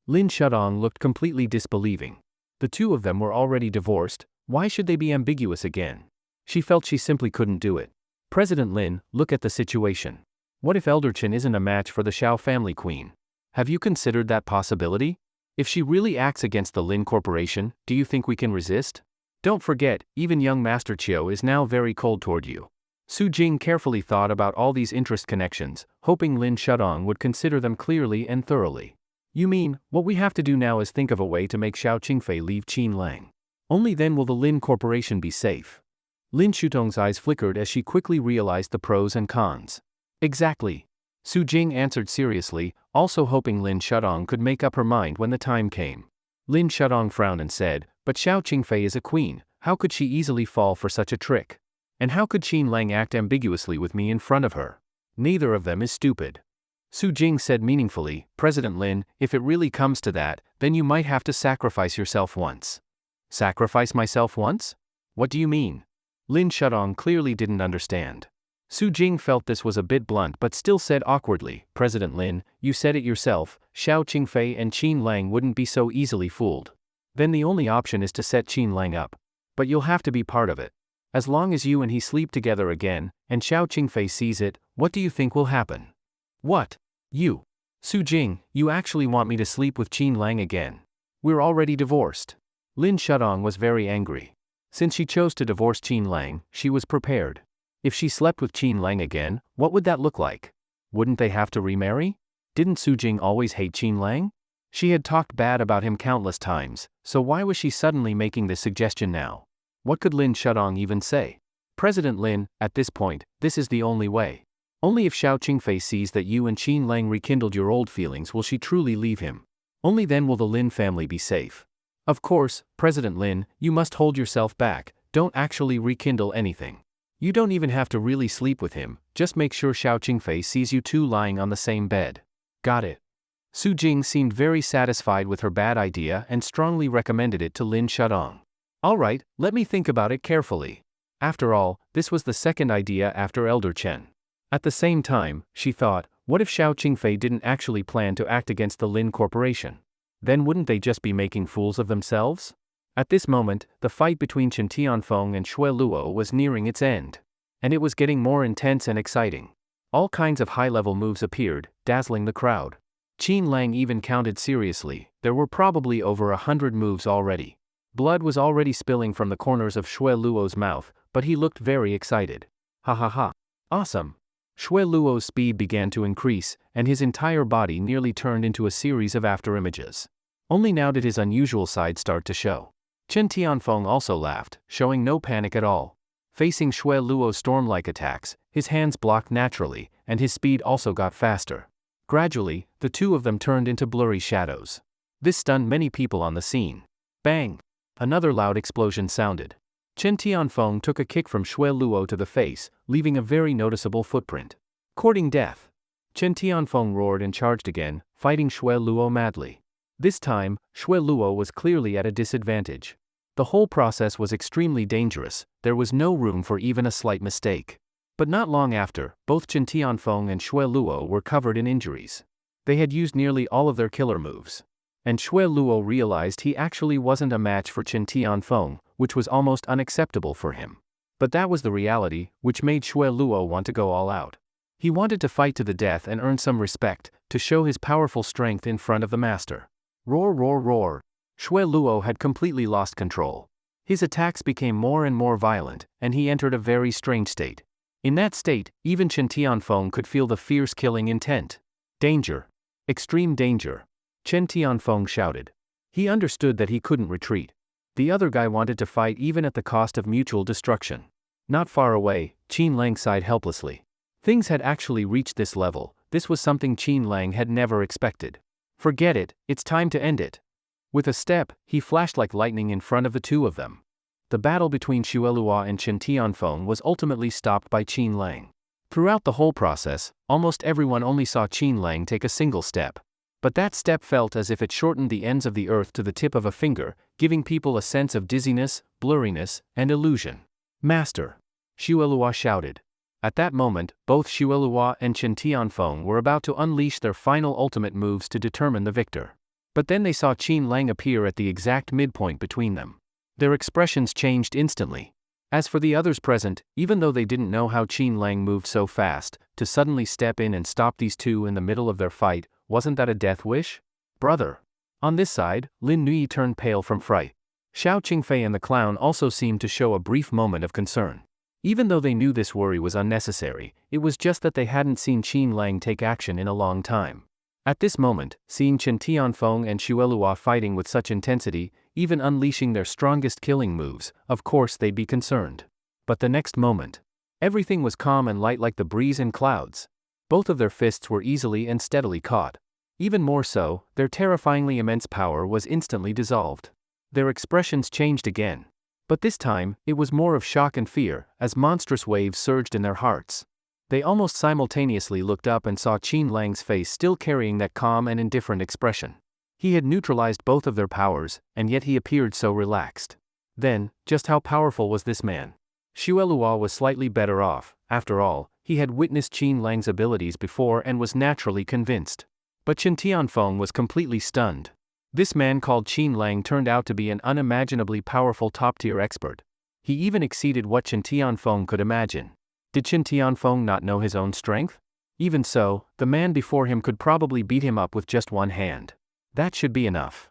Lin Shudong looked completely disbelieving. The two of them were already divorced, why should they be ambiguous again? She felt she simply couldn't do it. President Lin, look at the situation. What if Elder Chen isn't a match for the Xiao family queen? Have you considered that possibility? If she really acts against the Lin Corporation, do you think we can resist? Don't forget, even young Master Chiu is now very cold toward you. Su Jing carefully thought about all these interest connections, hoping Lin Shudong would consider them clearly and thoroughly. You mean, what we have to do now is think of a way to make Xiao Qingfei leave Qin Lang. Only then will the Lin Corporation be safe. Lin Shudong's eyes flickered as she quickly realized the pros and cons. Exactly. Su Jing answered seriously, also hoping Lin Shudong could make up her mind when the time came. Lin Shudong frowned and said, but Xiao Qingfei is a queen, how could she easily fall for such a trick? And how could Qin Lang act ambiguously with me in front of her? Neither of them is stupid. Su Jing said meaningfully, President Lin, if it really comes to that, then you might have to sacrifice yourself once. Sacrifice myself once? What do you mean? Lin Shudong clearly didn't understand. Su Jing felt this was a bit blunt but still said awkwardly, President Lin, you said it yourself, Xiao Qingfei and Qin Lang wouldn't be so easily fooled. Then the only option is to set Qin Lang up. But you'll have to be part of it. As long as you and he sleep together again, and Xiao Qingfei sees it, what do you think will happen? What? You? Su Jing, you actually want me to sleep with Qin Lang again? We're already divorced. Lin Shudong was very angry. Since she chose to divorce Qin Lang, she was prepared. If she slept with Qin Lang again, what would that look like? Wouldn't they have to remarry? Didn't Su Jing always hate Qin Lang? She had talked bad about him countless times, so why was she suddenly making this suggestion now? What could Lin Shudong even say? President Lin, at this point, this is the only way. Only if Xiao Qingfei sees that you and Qin Lang rekindled your old feelings will she truly leave him. Only then will the Lin family be safe. Of course, President Lin, you must hold yourself back, don't actually rekindle anything. You don't even have to really sleep with him, just make sure Xiao Qingfei sees you two lying on the same bed. Got it. Su Jing seemed very satisfied with her bad idea and strongly recommended it to Lin Shudong. Alright, let me think about it carefully. After all, this was the second idea after Elder Chen. At the same time, she thought, what if Xiao Qingfei didn't actually plan to act against the Lin Corporation? Then wouldn't they just be making fools of themselves? At this moment, the fight between Chen Tianfeng and Xue Luo was nearing its end. And it was getting more intense and exciting. All kinds of high-level moves appeared, dazzling the crowd. Qin Lang even counted seriously, there were probably over 100 moves already. Blood was already spilling from the corners of Xue Luo's mouth, but he looked very excited. Ha ha ha. Awesome. Xue Luo's speed began to increase, and his entire body nearly turned into a series of afterimages. Only now did his unusual side start to show. Chen Tianfeng also laughed, showing no panic at all. Facing Xue Luo's storm-like attacks, his hands blocked naturally, and his speed also got faster. Gradually, the two of them turned into blurry shadows. This stunned many people on the scene. Bang! Another loud explosion sounded. Chen Tianfeng took a kick from Xue Luo to the face, leaving a very noticeable footprint. Courting death. Chen Tianfeng roared and charged again, fighting Xue Luo madly. This time, Xue Luo was clearly at a disadvantage. The whole process was extremely dangerous, there was no room for even a slight mistake. But not long after, both Chen Tianfeng and Xue Luo were covered in injuries. They had used nearly all of their killer moves. And Xue Luo realized he actually wasn't a match for Chen Tianfeng, which was almost unacceptable for him. But that was the reality, which made Xue Luo want to go all out. He wanted to fight to the death and earn some respect, to show his powerful strength in front of the master. Roar, roar, roar. Xue Luo had completely lost control. His attacks became more and more violent, and he entered a very strange state. In that state, even Chen Tianfeng could feel the fierce killing intent. Danger. Extreme danger. Chen Tianfeng shouted. He understood that he couldn't retreat. The other guy wanted to fight even at the cost of mutual destruction. Not far away, Qin Lang sighed helplessly. Things had actually reached this level, this was something Qin Lang had never expected. Forget it, it's time to end it. With a step, he flashed like lightning in front of the two of them. The battle between Xue Luo and Chen Tianfeng was ultimately stopped by Qin Lang. Throughout the whole process, almost everyone only saw Qin Lang take a single step. But that step felt as if it shortened the ends of the earth to the tip of a finger, giving people a sense of dizziness, blurriness, and illusion. Master! Xue Luo shouted. At that moment, both Xue Luo and Chen Tianfeng were about to unleash their final ultimate moves to determine the victor. But then they saw Qin Lang appear at the exact midpoint between them. Their expressions changed instantly. As for the others present, even though they didn't know how Qin Lang moved so fast, to suddenly step in and stop these two in the middle of their fight, wasn't that a death wish? Brother! On this side, Lin Nui turned pale from fright. Xiao Qingfei and the clown also seemed to show a brief moment of concern. Even though they knew this worry was unnecessary, it was just that they hadn't seen Qin Lang take action in a long time. At this moment, seeing Chen Tianfeng and Xue Luo fighting with such intensity, even unleashing their strongest killing moves, of course they'd be concerned. But the next moment, everything was calm and light like the breeze and clouds. Both of their fists were easily and steadily caught. Even more so, their terrifyingly immense power was instantly dissolved. Their expressions changed again. But this time, it was more of shock and fear, as monstrous waves surged in their hearts. They almost simultaneously looked up and saw Qin Lang's face still carrying that calm and indifferent expression. He had neutralized both of their powers, and yet he appeared so relaxed. Then, just how powerful was this man? Xue Luo was slightly better off, after all, he had witnessed Qin Lang's abilities before and was naturally convinced. But Chen Tianfeng was completely stunned. This man called Qin Lang turned out to be an unimaginably powerful top-tier expert. He even exceeded what Chen Tianfeng could imagine. Did Chen Tianfeng not know his own strength? Even so, the man before him could probably beat him up with just one hand. That should be enough.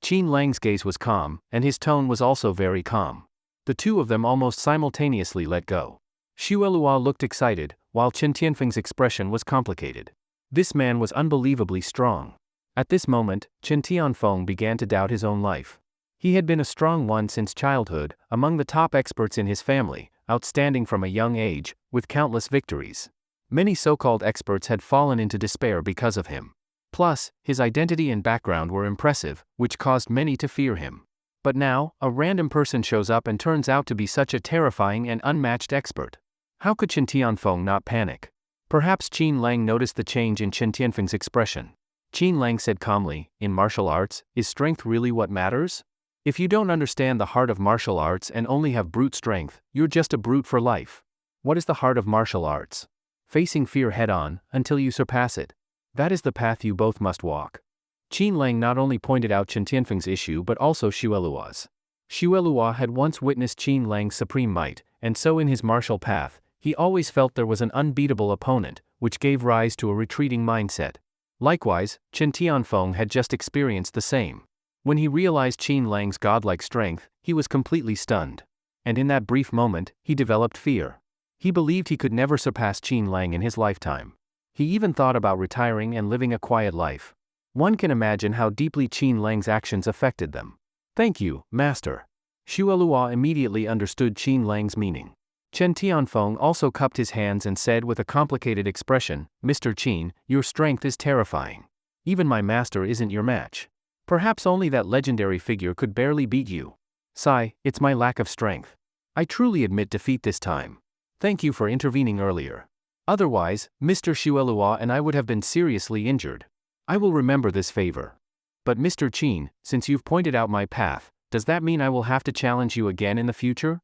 Qin Lang's gaze was calm, and his tone was also very calm. The two of them almost simultaneously let go. Xuelua looked excited, while Chen Tianfeng's expression was complicated. This man was unbelievably strong. At this moment, Chen Tianfeng began to doubt his own life. He had been a strong one since childhood, among the top experts in his family, outstanding from a young age, with countless victories. Many so-called experts had fallen into despair because of him. Plus, his identity and background were impressive, which caused many to fear him. But now, a random person shows up and turns out to be such a terrifying and unmatched expert. How could Chen Tianfeng not panic? Perhaps Qin Lang noticed the change in Chen Tianfeng's expression. Qin Lang said calmly, "In martial arts, is strength really what matters? If you don't understand the heart of martial arts and only have brute strength, you're just a brute for life. What is the heart of martial arts? Facing fear head-on, until you surpass it. That is the path you both must walk." Qin Lang not only pointed out Chen Tianfeng's issue but also Xuelua's. Xuelua had once witnessed Qin Lang's supreme might, and so in his martial path, he always felt there was an unbeatable opponent, which gave rise to a retreating mindset. Likewise, Chen Tianfeng had just experienced the same. When he realized Qin Lang's godlike strength, he was completely stunned. And in that brief moment, he developed fear. He believed he could never surpass Qin Lang in his lifetime. He even thought about retiring and living a quiet life. One can imagine how deeply Qin Lang's actions affected them. "Thank you, master." Xuelua immediately understood Qin Lang's meaning. Chen Tianfeng also cupped his hands and said with a complicated expression, "Mr. Qin, your strength is terrifying. Even my master isn't your match. Perhaps only that legendary figure could barely beat you. Sigh, it's my lack of strength. I truly admit defeat this time. Thank you for intervening earlier. Otherwise, Mr. Xuelua and I would have been seriously injured. I will remember this favor. But Mr. Qin, since you've pointed out my path, does that mean I will have to challenge you again in the future?"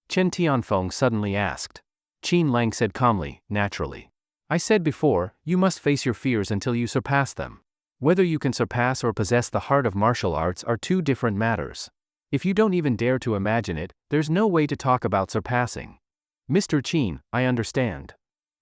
Chen Tianfeng suddenly asked. Qin Lang said calmly, "Naturally. I said before, you must face your fears until you surpass them. Whether you can surpass or possess the heart of martial arts are two different matters. If you don't even dare to imagine it, there's no way to talk about surpassing." "Mr. Qin, I understand."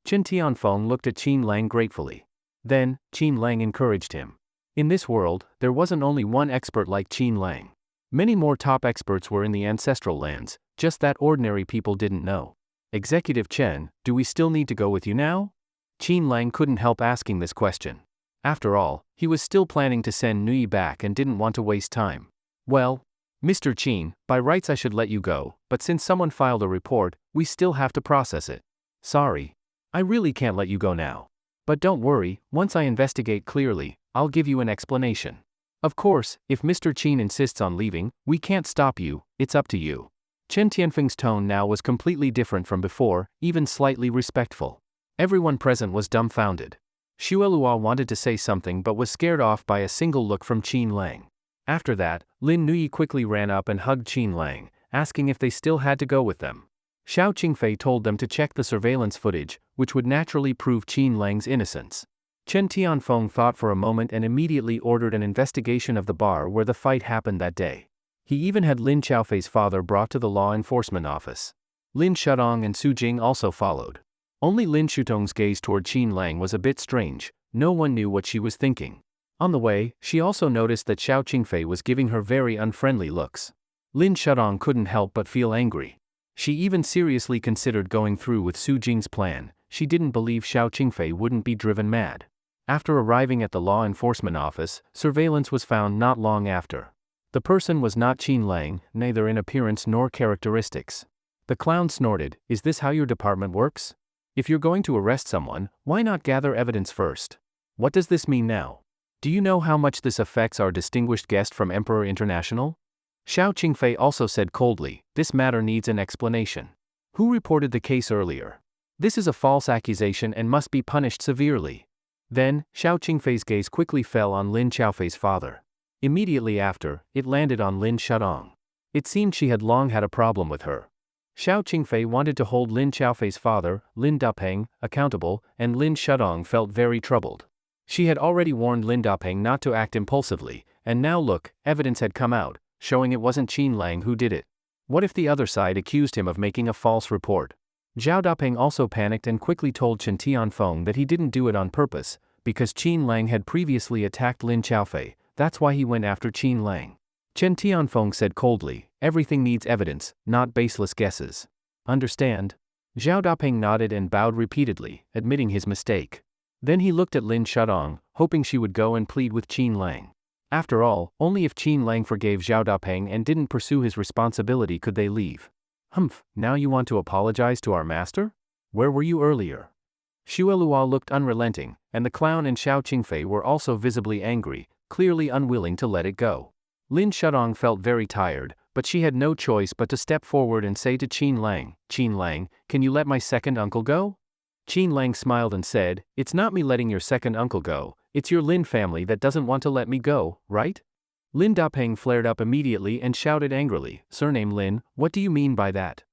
Chen Tianfeng looked at Qin Lang gratefully. Then, Qin Lang encouraged him. In this world, there wasn't only one expert like Qin Lang. Many more top experts were in the ancestral lands, just that ordinary people didn't know. "Executive Chen, do we still need to go with you now?" Qin Lang couldn't help asking this question. After all, he was still planning to send Nui back and didn't want to waste time. "Well, Mr. Qin, by rights I should let you go, but since someone filed a report, we still have to process it. Sorry. I really can't let you go now. But don't worry, once I investigate clearly, I'll give you an explanation. Of course, if Mr. Qin insists on leaving, we can't stop you, it's up to you." Chen Tianfeng's tone now was completely different from before, even slightly respectful. Everyone present was dumbfounded. Xuelua wanted to say something but was scared off by a single look from Qin Lang. After that, Lin Nui quickly ran up and hugged Qin Lang, asking if they still had to go with them. Xiao Qingfei told them to check the surveillance footage, which would naturally prove Qin Lang's innocence. Chen Tianfeng thought for a moment and immediately ordered an investigation of the bar where the fight happened that day. He even had Lin Xiaofei's father brought to the law enforcement office. Lin Shudong and Su Jing also followed. Only Lin Shutong's gaze toward Qin Lang was a bit strange. No one knew what she was thinking. On the way, she also noticed that Xiao Qingfei was giving her very unfriendly looks. Lin Shudong couldn't help but feel angry. She even seriously considered going through with Su Jing's plan. She didn't believe Xiao Qingfei wouldn't be driven mad. After arriving at the law enforcement office, surveillance was found not long after. The person was not Qin Lang, neither in appearance nor characteristics. The clown snorted, "Is this how your department works? If you're going to arrest someone, why not gather evidence first? What does this mean now? Do you know how much this affects our distinguished guest from Emperor International?" Xiao Qingfei also said coldly, "This matter needs an explanation. Who reported the case earlier? This is a false accusation and must be punished severely." Then, Xiao Qingfei's gaze quickly fell on Lin Xiaofei's father. Immediately after, it landed on Lin Shudong. It seemed she had long had a problem with her. Xiao Qingfei wanted to hold Lin Xiaofei's father, Lin Dapeng, accountable, and Lin Shudong felt very troubled. She had already warned Lin Dapeng not to act impulsively, and now look, evidence had come out, showing it wasn't Qin Lang who did it. What if the other side accused him of making a false report? Zhao Dapeng also panicked and quickly told Chen Tianfeng that he didn't do it on purpose, because Qin Lang had previously attacked Lin Xiaofei, that's why he went after Qin Lang. Chen Tianfeng said coldly, everything needs evidence, not baseless guesses. Understand? Zhao Dapeng nodded and bowed repeatedly, admitting his mistake. Then he looked at Lin Shudong, hoping she would go and plead with Qin Lang. After all, only if Qin Lang forgave Zhao Dapeng and didn't pursue his responsibility could they leave. Humph, now you want to apologize to our master? Where were you earlier? Xuelua looked unrelenting, and the clown and Xiao Qingfei were also visibly angry, clearly unwilling to let it go. Lin Shudong felt very tired, but she had no choice but to step forward and say to Qin Lang, can you let my second uncle go? Qin Lang smiled and said, it's not me letting your second uncle go, it's your Lin family that doesn't want to let me go, right? Lin Dapeng flared up immediately and shouted angrily, surname Lin, what do you mean by that?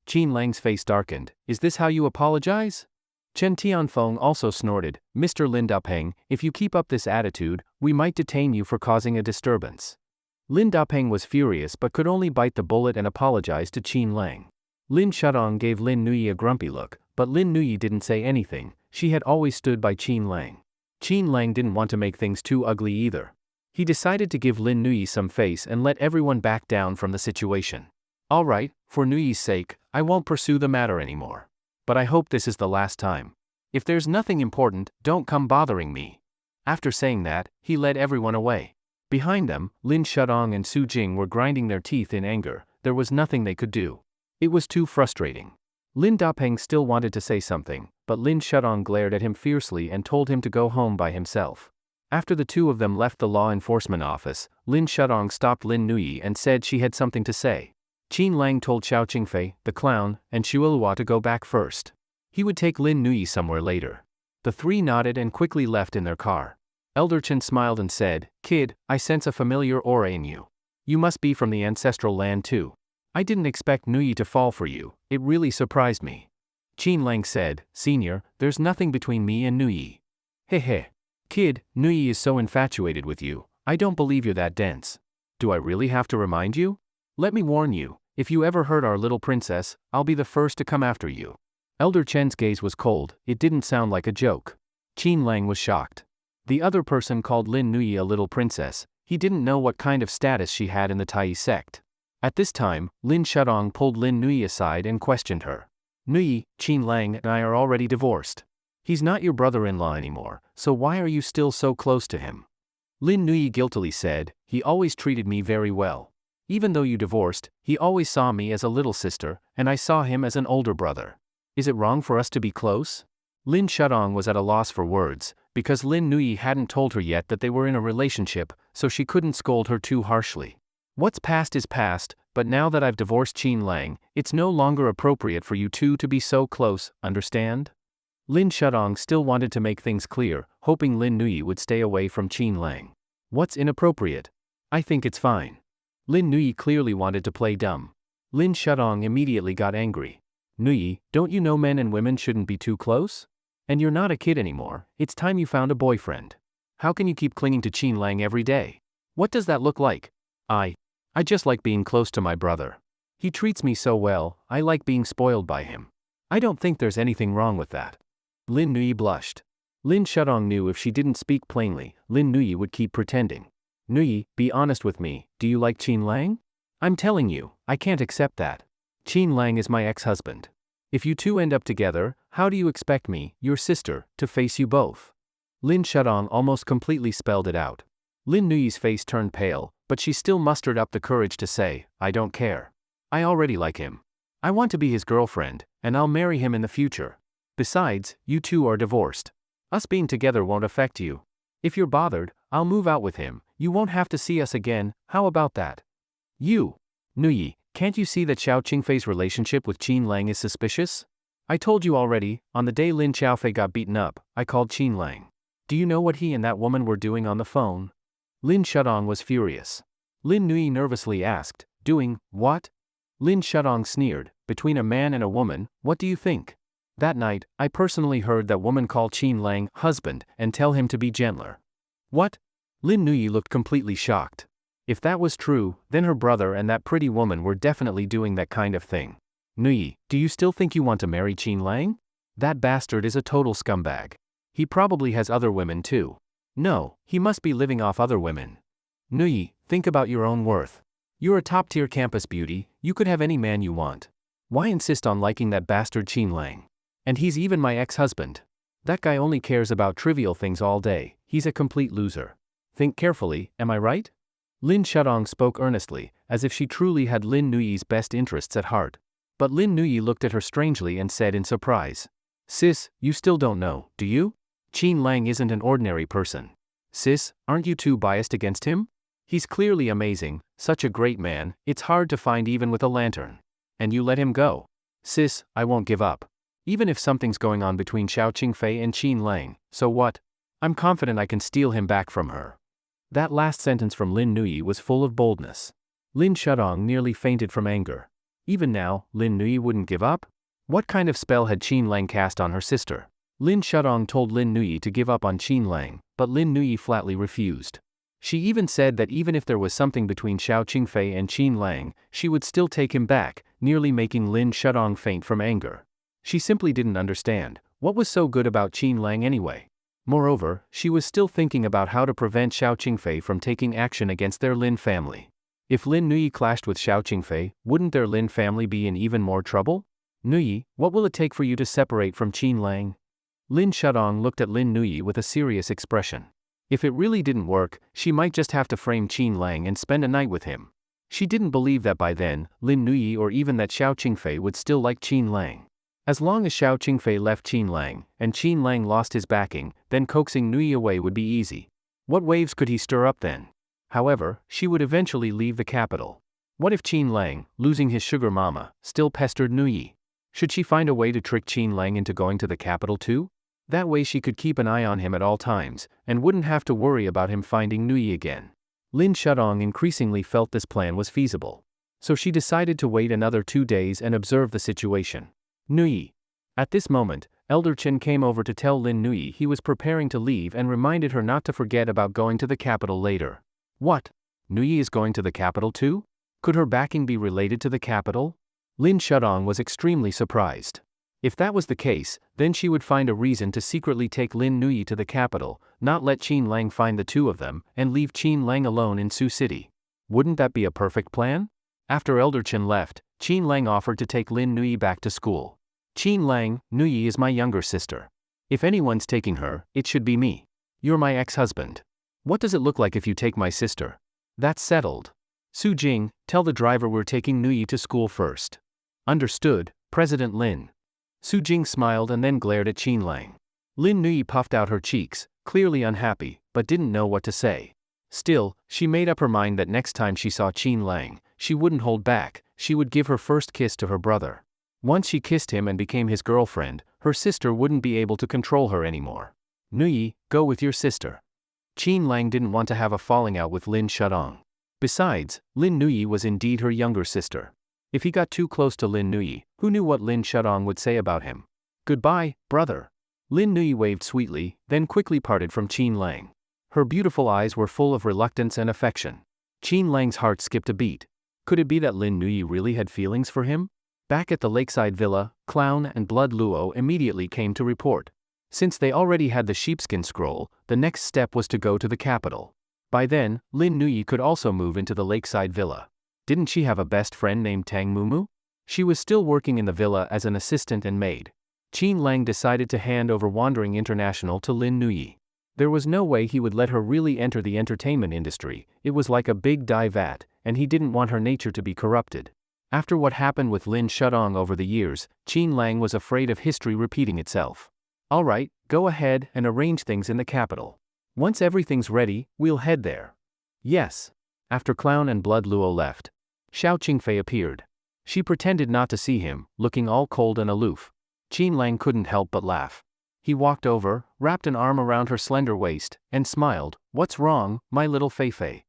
Qin Lang's face darkened, is this how you apologize? Chen Tianfeng also snorted, Mr. Lin Dapeng, if you keep up this attitude, we might detain you for causing a disturbance. Lin Dapeng was furious but could only bite the bullet and apologize to Qin Lang. Lin Shudong gave Lin Nuyi a grumpy look, but Lin Nuyi didn't say anything, she had always stood by Qin Lang. Qin Lang didn't want to make things too ugly either. He decided to give Lin Nuyi some face and let everyone back down from the situation. Alright, for Nuyi's sake, I won't pursue the matter anymore. But I hope this is the last time. If there's nothing important, don't come bothering me. After saying that, he led everyone away. Behind them, Lin Shudong and Su Jing were grinding their teeth in anger, there was nothing they could do. It was too frustrating. Lin Dapeng still wanted to say something, but Lin Shudong glared at him fiercely and told him to go home by himself. After the two of them left the law enforcement office, Lin Shudong stopped Lin Nuyi and said she had something to say. Qin Lang told Xiao Qingfei, the clown, and Xuelua to go back first. He would take Lin Nuyi somewhere later. The three nodded and quickly left in their car. Elder Chen smiled and said, kid, I sense a familiar aura in you. You must be from the ancestral land too. I didn't expect Nuyi to fall for you, it really surprised me. Qin Lang said, Senior, there's nothing between me and Nuyi. Heh. Kid, Nuyi is so infatuated with you, I don't believe you're that dense. Do I really have to remind you? Let me warn you, if you ever hurt our little princess, I'll be the first to come after you. Elder Chen's gaze was cold, it didn't sound like a joke. Qin Lang was shocked. The other person called Lin Nuyi a little princess, he didn't know what kind of status she had in the Tai sect. At this time, Lin Shudong pulled Lin Nuyi aside and questioned her. Nuyi, Qin Lang and I are already divorced. He's not your brother-in-law anymore, so why are you still so close to him? Lin Nuyi guiltily said, he always treated me very well. Even though you divorced, he always saw me as a little sister, and I saw him as an older brother. Is it wrong for us to be close? Lin Shudong was at a loss for words, because Lin Nuyi hadn't told her yet that they were in a relationship, so she couldn't scold her too harshly. What's past is past, but now that I've divorced Qin Lang, it's no longer appropriate for you two to be so close, understand? Lin Shudong still wanted to make things clear, hoping Lin Nuyi would stay away from Qin Lang. What's inappropriate? I think it's fine. Lin Nuyi clearly wanted to play dumb. Lin Shudong immediately got angry. Nuyi, don't you know men and women shouldn't be too close? And you're not a kid anymore, it's time you found a boyfriend. How can you keep clinging to Qin Lang every day? What does that look like? I just like being close to my brother. He treats me so well, I like being spoiled by him. I don't think there's anything wrong with that. Lin Nuyi blushed. Lin Shudong knew if she didn't speak plainly, Lin Nuyi would keep pretending. Nuyi, be honest with me, do you like Qin Lang? I'm telling you, I can't accept that. Qin Lang is my ex-husband. If you two end up together, how do you expect me, your sister, to face you both? Lin Shudong almost completely spelled it out. Lin Nuyi's face turned pale, but she still mustered up the courage to say, I don't care. I already like him. I want to be his girlfriend, and I'll marry him in the future. Besides, you two are divorced. Us being together won't affect you. If you're bothered, I'll move out with him, you won't have to see us again, how about that? You, Nuyi, can't you see that Xiao Qingfei's relationship with Qin Lang is suspicious? I told you already, on the day Lin Xiaofei got beaten up, I called Qin Lang. Do you know what he and that woman were doing on the phone? Lin Shudong was furious. Lin Nuyi nervously asked, doing what? Lin Shudong sneered, between a man and a woman, what do you think? That night, I personally heard that woman call Qin Lang husband and tell him to be gentler. What? Lin Nuyi looked completely shocked. If that was true, then her brother and that pretty woman were definitely doing that kind of thing. Nuyi, do you still think you want to marry Qin Lang? That bastard is a total scumbag. He probably has other women too. No, he must be living off other women. Nuyi, think about your own worth. You're a top-tier campus beauty, you could have any man you want. Why insist on liking that bastard Qin Lang? And he's even my ex-husband. That guy only cares about trivial things all day, he's a complete loser. Think carefully, am I right? Lin Shudong spoke earnestly, as if she truly had Lin Nuyi's best interests at heart. But Lin Nuyi looked at her strangely and said in surprise. Sis, you still don't know, do you? Qin Lang isn't an ordinary person. Sis, aren't you too biased against him? He's clearly amazing, such a great man, it's hard to find even with a lantern. And you let him go. Sis, I won't give up. Even if something's going on between Xiao Qingfei and Qin Lang, so what? I'm confident I can steal him back from her. That last sentence from Lin Nuyi was full of boldness. Lin Shudong nearly fainted from anger. Even now, Lin Nuyi wouldn't give up? What kind of spell had Qin Lang cast on her sister? Lin Shudong told Lin Nuyi to give up on Qin Lang, but Lin Nuyi flatly refused. She even said that even if there was something between Xiao Qingfei and Qin Lang, she would still take him back, nearly making Lin Shudong faint from anger. She simply didn't understand, what was so good about Qin Lang anyway? Moreover, she was still thinking about how to prevent Xiao Qingfei from taking action against their Lin family. If Lin Nuyi clashed with Xiao Qingfei, wouldn't their Lin family be in even more trouble? Nuyi, what will it take for you to separate from Qin Lang? Lin Shudong looked at Lin Nuyi with a serious expression. If it really didn't work, she might just have to frame Qin Lang and spend a night with him. She didn't believe that by then, Lin Nuyi or even that Xiao Qingfei would still like Qin Lang. As long as Xiao Qingfei left Qin Lang, and Qin Lang lost his backing, then coaxing Nuyi away would be easy. What waves could he stir up then? However, she would eventually leave the capital. What if Qin Lang, losing his sugar mama, still pestered Nuyi? Should she find a way to trick Qin Lang into going to the capital too? That way she could keep an eye on him at all times, and wouldn't have to worry about him finding Nuyi again. Lin Shudong increasingly felt this plan was feasible. So she decided to wait another 2 days and observe the situation. Nuyi. At this moment, Elder Chen came over to tell Lin Nuyi he was preparing to leave and reminded her not to forget about going to the capital later. What? Nuyi is going to the capital too? Could her backing be related to the capital? Lin Shudong was extremely surprised. If that was the case, then she would find a reason to secretly take Lin Nuyi to the capital, not let Qin Lang find the two of them, and leave Qin Lang alone in Sioux City. Wouldn't that be a perfect plan? After Elder Chen left, Qin Lang offered to take Lin Nuyi back to school. Qin Lang, Nuyi is my younger sister. If anyone's taking her, it should be me. You're my ex-husband. What does it look like if you take my sister? That's settled. Su Jing, tell the driver we're taking Nuyi to school first. Understood, President Lin. Su Jing smiled and then glared at Qin Lang. Lin Nuyi puffed out her cheeks, clearly unhappy, but didn't know what to say. Still, she made up her mind that next time she saw Qin Lang, she wouldn't hold back, she would give her first kiss to her brother. Once she kissed him and became his girlfriend, her sister wouldn't be able to control her anymore. Nuyi, go with your sister. Qin Lang didn't want to have a falling out with Lin Shudong. Besides, Lin Nuyi was indeed her younger sister. If he got too close to Lin Nuyi, who knew what Lin Shudong would say about him? Goodbye, brother. Lin Nuyi waved sweetly, then quickly parted from Qin Lang. Her beautiful eyes were full of reluctance and affection. Qin Lang's heart skipped a beat. Could it be that Lin Nuyi really had feelings for him? Back at the lakeside villa, Clown and Blood Luo immediately came to report. Since they already had the sheepskin scroll, the next step was to go to the capital. By then, Lin Nuyi could also move into the lakeside villa. Didn't she have a best friend named Tang Mumu? She was still working in the villa as an assistant and maid. Qin Lang decided to hand over Wandering International to Lin Nuyi. There was no way he would let her really enter the entertainment industry, it was like a big dye vat, and he didn't want her nature to be corrupted. After what happened with Lin Shudong over the years, Qin Lang was afraid of history repeating itself. Alright, go ahead and arrange things in the capital. Once everything's ready, we'll head there. Yes. After Clown and Blood Luo left, Xiao Qingfei appeared. She pretended not to see him, looking all cold and aloof. Qin Lang couldn't help but laugh. He walked over, wrapped an arm around her slender waist, and smiled. What's wrong, my little Fei-Fei?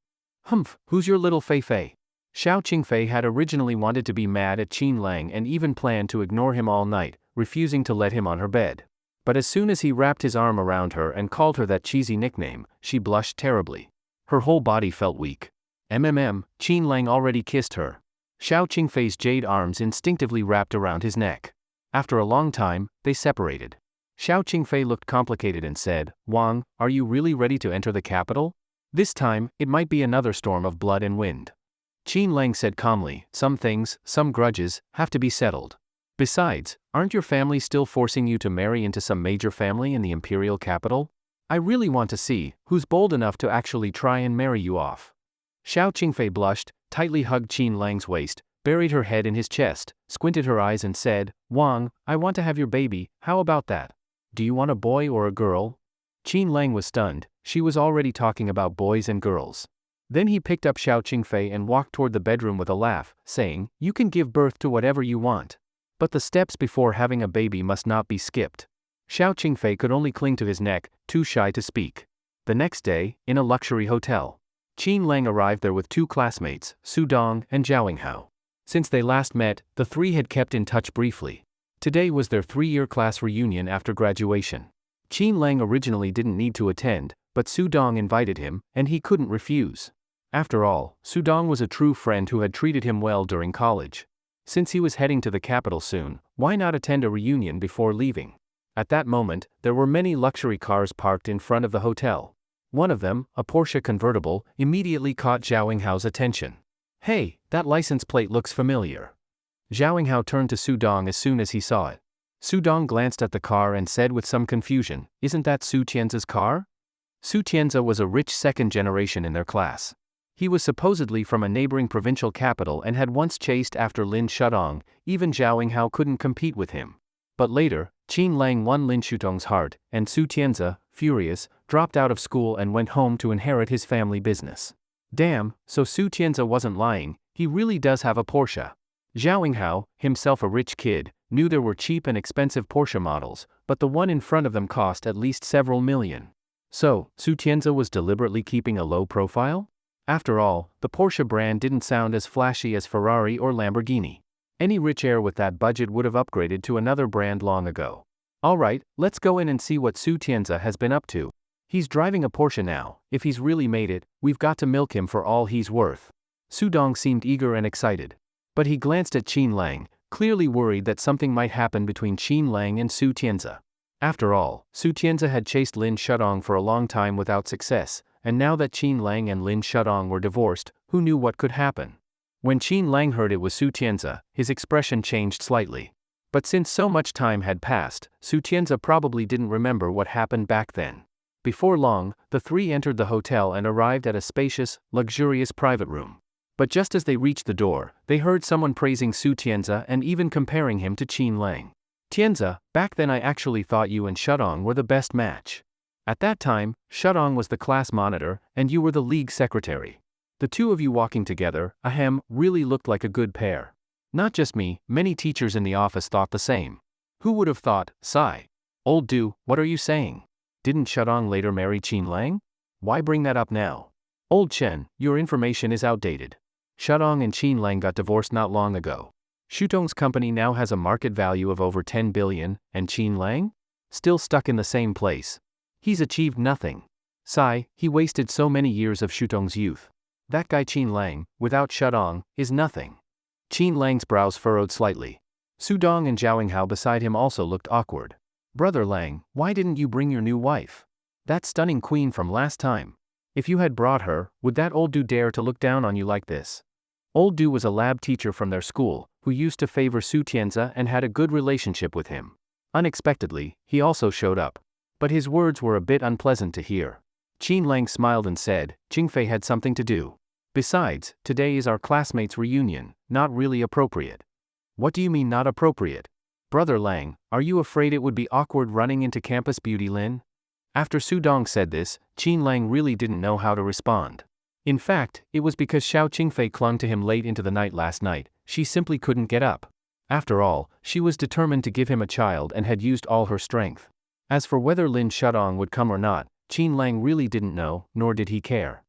Humph, who's your little Fei-Fei? Xiao Qingfei had originally wanted to be mad at Qin Lang and even planned to ignore him all night, refusing to let him on her bed. But as soon as he wrapped his arm around her and called her that cheesy nickname, she blushed terribly. Her whole body felt weak. Qin Lang already kissed her. Xiao Qingfei's jade arms instinctively wrapped around his neck. After a long time, they separated. Xiao Qingfei looked complicated and said, "Wang, are you really ready to enter the capital? This time, it might be another storm of blood and wind." Qin Lang said calmly, "Some things, some grudges, have to be settled. Besides, aren't your family still forcing you to marry into some major family in the imperial capital? I really want to see who's bold enough to actually try and marry you off." Xiao Qingfei blushed, tightly hugged Qin Lang's waist, buried her head in his chest, squinted her eyes and said, "Wang, I want to have your baby, how about that? Do you want a boy or a girl?" Qin Lang was stunned, she was already talking about boys and girls. Then he picked up Xiao Qingfei and walked toward the bedroom with a laugh, saying, "You can give birth to whatever you want. But the steps before having a baby must not be skipped." Xiao Qingfei could only cling to his neck, too shy to speak. The next day, in a luxury hotel, Qin Lang arrived there with two classmates, Su Dong and Zhao Hao. Since they last met, the three had kept in touch briefly. Today was their 3-year class reunion after graduation. Qin Lang originally didn't need to attend, but Su Dong invited him, and he couldn't refuse. After all, Su Dong was a true friend who had treated him well during college. Since he was heading to the capital soon, why not attend a reunion before leaving? At that moment, there were many luxury cars parked in front of the hotel. One of them, a Porsche convertible, immediately caught Zhao Hao's attention. "Hey, that license plate looks familiar." Zhao Hao turned to Su Dong as soon as he saw it. Su Dong glanced at the car and said with some confusion, "Isn't that Su Tianza's car?" Su Tianza was a rich second generation in their class. He was supposedly from a neighboring provincial capital and had once chased after Lin Shudong. Even Zhao Hao couldn't compete with him. But later, Qin Lang won Lin Shudong's heart, and Su Tianza, furious, dropped out of school and went home to inherit his family business. Damn, so Su Tianza wasn't lying, he really does have a Porsche. Zhao Hao, himself a rich kid, knew there were cheap and expensive Porsche models, but the one in front of them cost at least several million. So, Su Tianza was deliberately keeping a low profile? After all, the Porsche brand didn't sound as flashy as Ferrari or Lamborghini. Any rich heir with that budget would have upgraded to another brand long ago. Alright, let's go in and see what Su Tianza has been up to. He's driving a Porsche now. If he's really made it, we've got to milk him for all he's worth. Su Dong seemed eager and excited. But he glanced at Qin Lang, clearly worried that something might happen between Qin Lang and Su Tianza. After all, Su Tianza had chased Lin Shudong for a long time without success, and now that Qin Lang and Lin Shudong were divorced, who knew what could happen? When Qin Lang heard it was Su Tianza, his expression changed slightly. But since so much time had passed, Su Tianza probably didn't remember what happened back then. Before long, the three entered the hotel and arrived at a spacious, luxurious private room. But just as they reached the door, they heard someone praising Su Tianza and even comparing him to Qin Lang. "Tianza, back then I actually thought you and Shudong were the best match. At that time, Shudong was the class monitor, and you were the league secretary. The two of you walking together, really looked like a good pair. Not just me, many teachers in the office thought the same." "Who would have thought?" sigh. "Old Du, what are you saying? Didn't Shudong later marry Qin Lang? Why bring that up now?" "Old Chen, your information is outdated. Shudong and Qin Lang got divorced not long ago. Shudong's company now has a market value of over 10 billion, and Qin Lang? Still stuck in the same place. He's achieved nothing. Sigh, he wasted so many years of Shudong's youth. That guy Qin Lang, without Shudong, is nothing." Qin Lang's brows furrowed slightly. Su Dong and Zhao Hao beside him also looked awkward. "Brother Lang, why didn't you bring your new wife? That stunning queen from last time. If you had brought her, would that old Du dare to look down on you like this?" Old Du was a lab teacher from their school, who used to favor Su Tianza and had a good relationship with him. Unexpectedly, he also showed up. But his words were a bit unpleasant to hear. Qin Lang smiled and said, "Qingfei had something to do. Besides, today is our classmates' reunion, not really appropriate." "What do you mean not appropriate? Brother Lang, are you afraid it would be awkward running into campus beauty Lin?" After Su Dong said this, Qin Lang really didn't know how to respond. In fact, it was because Xiao Qingfei clung to him late into the night last night, she simply couldn't get up. After all, she was determined to give him a child and had used all her strength. As for whether Lin Shudong would come or not, Qin Lang really didn't know, nor did he care.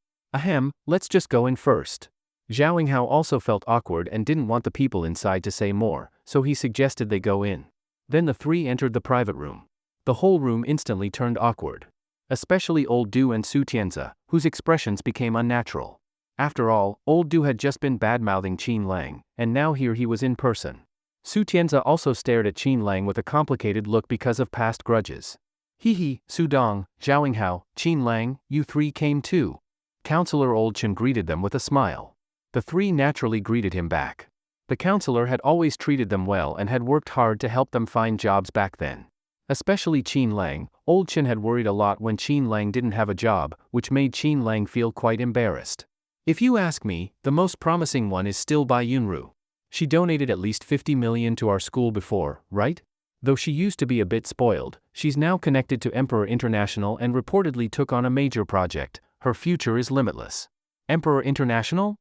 Let's just go in first." Zhao Hao also felt awkward and didn't want the people inside to say more, so he suggested they go in. Then the three entered the private room. The whole room instantly turned awkward. Especially Old Du and Su Tianze, whose expressions became unnatural. After all, Old Du had just been bad-mouthing Qin Lang, and now here he was in person. Su Tianze also stared at Qin Lang with a complicated look because of past grudges. Hee, Su Dong, Zhao, Qin Lang, you three came too. Counselor Old Chen greeted them with a smile. The three naturally greeted him back. The counselor had always treated them well and had worked hard to help them find jobs back then. Especially Qin Lang, Old Chen had worried a lot when Qin Lang didn't have a job, which made Qin Lang feel quite embarrassed. If you ask me, the most promising one is still Bai Yunru. She donated at least 50 million to our school before, right? Though she used to be a bit spoiled, she's now connected to Emperor International and reportedly took on a major project. Her future is limitless. Emperor International?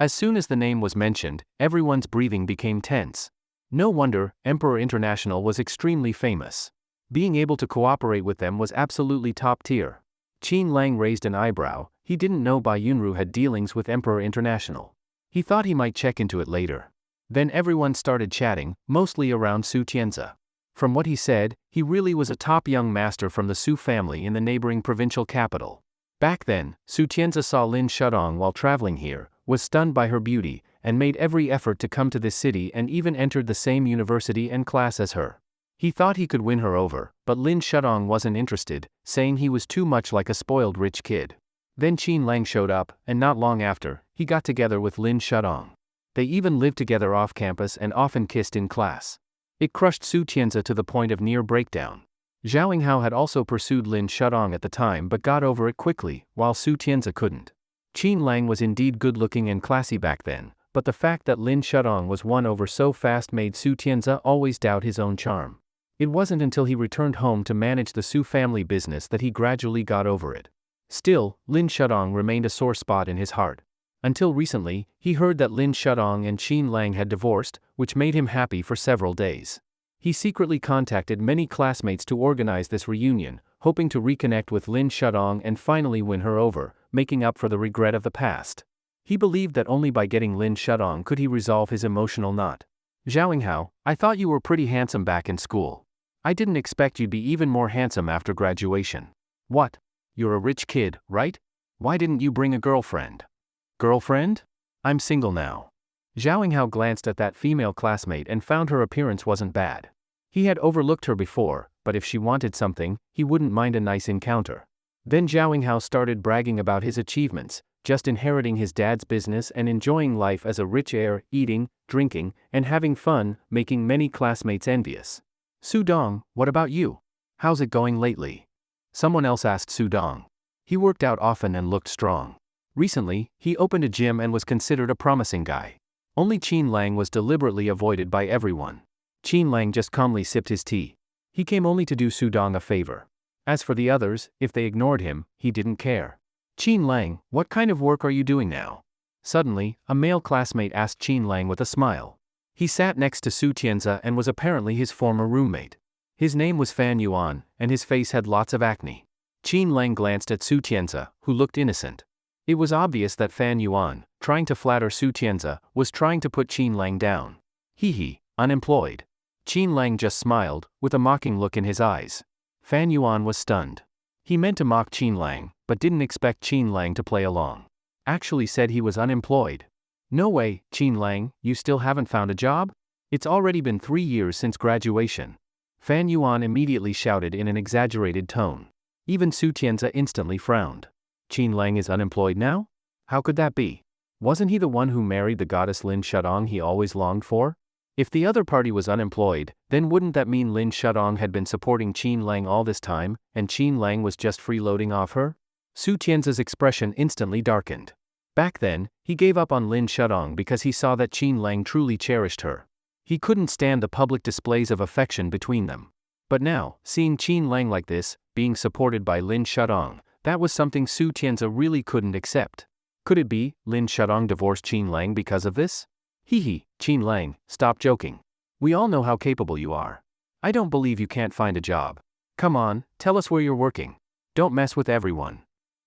As soon as the name was mentioned, everyone's breathing became tense. No wonder, Emperor International was extremely famous. Being able to cooperate with them was absolutely top tier. Qin Lang raised an eyebrow. He didn't know Bai Yunru had dealings with Emperor International. He thought he might check into it later. Then everyone started chatting, mostly around Su Tianze. From what he said, he really was a top young master from the Su family in the neighboring provincial capital. Back then, Su Tianze saw Lin Shudong while traveling here, was stunned by her beauty, and made every effort to come to this city and even entered the same university and class as her. He thought he could win her over, but Lin Shudong wasn't interested, saying he was too much like a spoiled rich kid. Then Qin Lang showed up, and not long after, he got together with Lin Shudong. They even lived together off campus and often kissed in class. It crushed Su Tianze to the point of near breakdown. Zhao Hao had also pursued Lin Shudong at the time but got over it quickly, while Su Tianze couldn't. Qin Lang was indeed good-looking and classy back then, but the fact that Lin Shudong was won over so fast made Su Tianze always doubt his own charm. It wasn't until he returned home to manage the Su family business that he gradually got over it. Still, Lin Shudong remained a sore spot in his heart. Until recently, he heard that Lin Shudong and Qin Lang had divorced, which made him happy for several days. He secretly contacted many classmates to organize this reunion, hoping to reconnect with Lin Shudong and finally win her over, making up for the regret of the past. He believed that only by getting Lin Shudong could he resolve his emotional knot. Zhao Hao, I thought you were pretty handsome back in school. I didn't expect you'd be even more handsome after graduation. What? You're a rich kid, right? Why didn't you bring a girlfriend? Girlfriend? I'm single now. Zhao Hao glanced at that female classmate and found her appearance wasn't bad. He had overlooked her before, but if she wanted something, he wouldn't mind a nice encounter. Then Zhao Hao started bragging about his achievements, just inheriting his dad's business and enjoying life as a rich heir, eating, drinking, and having fun, making many classmates envious. Su Dong, what about you? How's it going lately? Someone else asked Su Dong. He worked out often and looked strong. Recently, he opened a gym and was considered a promising guy. Only Qin Lang was deliberately avoided by everyone. Qin Lang just calmly sipped his tea. He came only to do Su Dong a favor. As for the others, if they ignored him, he didn't care. Qin Lang, what kind of work are you doing now? Suddenly, a male classmate asked Qin Lang with a smile. He sat next to Su Tianze and was apparently his former roommate. His name was Fan Yuan, and his face had lots of acne. Qin Lang glanced at Su Tianze, who looked innocent. It was obvious that Fan Yuan, trying to flatter Su Tianze, was trying to put Qin Lang down. Hee, unemployed. Qin Lang just smiled, with a mocking look in his eyes. Fan Yuan was stunned. He meant to mock Qin Lang, but didn't expect Qin Lang to play along. Actually said he was unemployed. No way, Qin Lang, you still haven't found a job? It's already been 3 years since graduation. Fan Yuan immediately shouted in an exaggerated tone. Even Su Tianze instantly frowned. Qin Lang is unemployed now? How could that be? Wasn't he the one who married the goddess Lin Shudong he always longed for? If the other party was unemployed, then wouldn't that mean Lin Shudong had been supporting Qin Lang all this time, and Qin Lang was just freeloading off her? Su Tianze's expression instantly darkened. Back then, he gave up on Lin Shudong because he saw that Qin Lang truly cherished her. He couldn't stand the public displays of affection between them. But now, seeing Qin Lang like this, being supported by Lin Shudong, that was something Su Tianze really couldn't accept. Could it be, Lin Shudong divorced Qin Lang because of this? Qin Lang, stop joking. We all know how capable you are. I don't believe you can't find a job. Come on, tell us where you're working. Don't mess with everyone.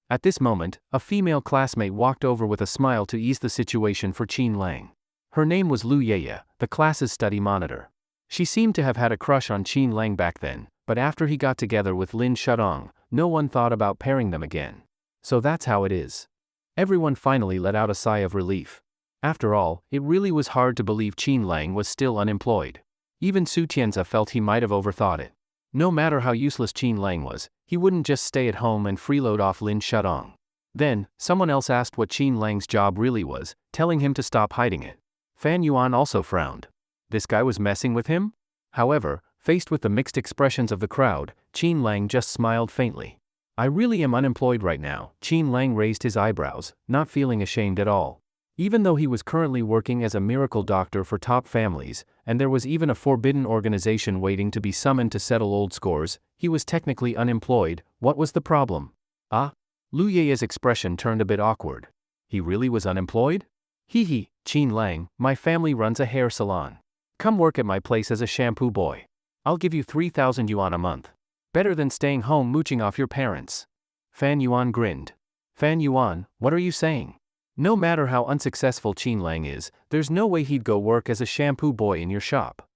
At this moment, a female classmate walked over with a smile to ease the situation for Qin Lang. Her name was Lu Yeye, the class's study monitor. She seemed to have had a crush on Qin Lang back then, but after he got together with Lin Shudong, no one thought about pairing them again. So that's how it is. Everyone finally let out a sigh of relief. After all, it really was hard to believe Qin Lang was still unemployed. Even Su Tianzi felt he might have overthought it. No matter how useless Qin Lang was, he wouldn't just stay at home and freeload off Lin Shudong. Then, someone else asked what Qin Lang's job really was, telling him to stop hiding it. Fan Yuan also frowned. This guy was messing with him? However, faced with the mixed expressions of the crowd, Qin Lang just smiled faintly. I really am unemployed right now. Qin Lang raised his eyebrows, not feeling ashamed at all. Even though he was currently working as a miracle doctor for top families, and there was even a forbidden organization waiting to be summoned to settle old scores, he was technically unemployed. What was the problem? Ah? Lu Ye's expression turned a bit awkward. He really was unemployed? Hee, Qin Lang, my family runs a hair salon. Come work at my place as a shampoo boy. I'll give you 3,000 yuan a month. Better than staying home mooching off your parents. Fan Yuan grinned. Fan Yuan, what are you saying? No matter how unsuccessful Qin Lang is, there's no way he'd go work as a shampoo boy in your shop.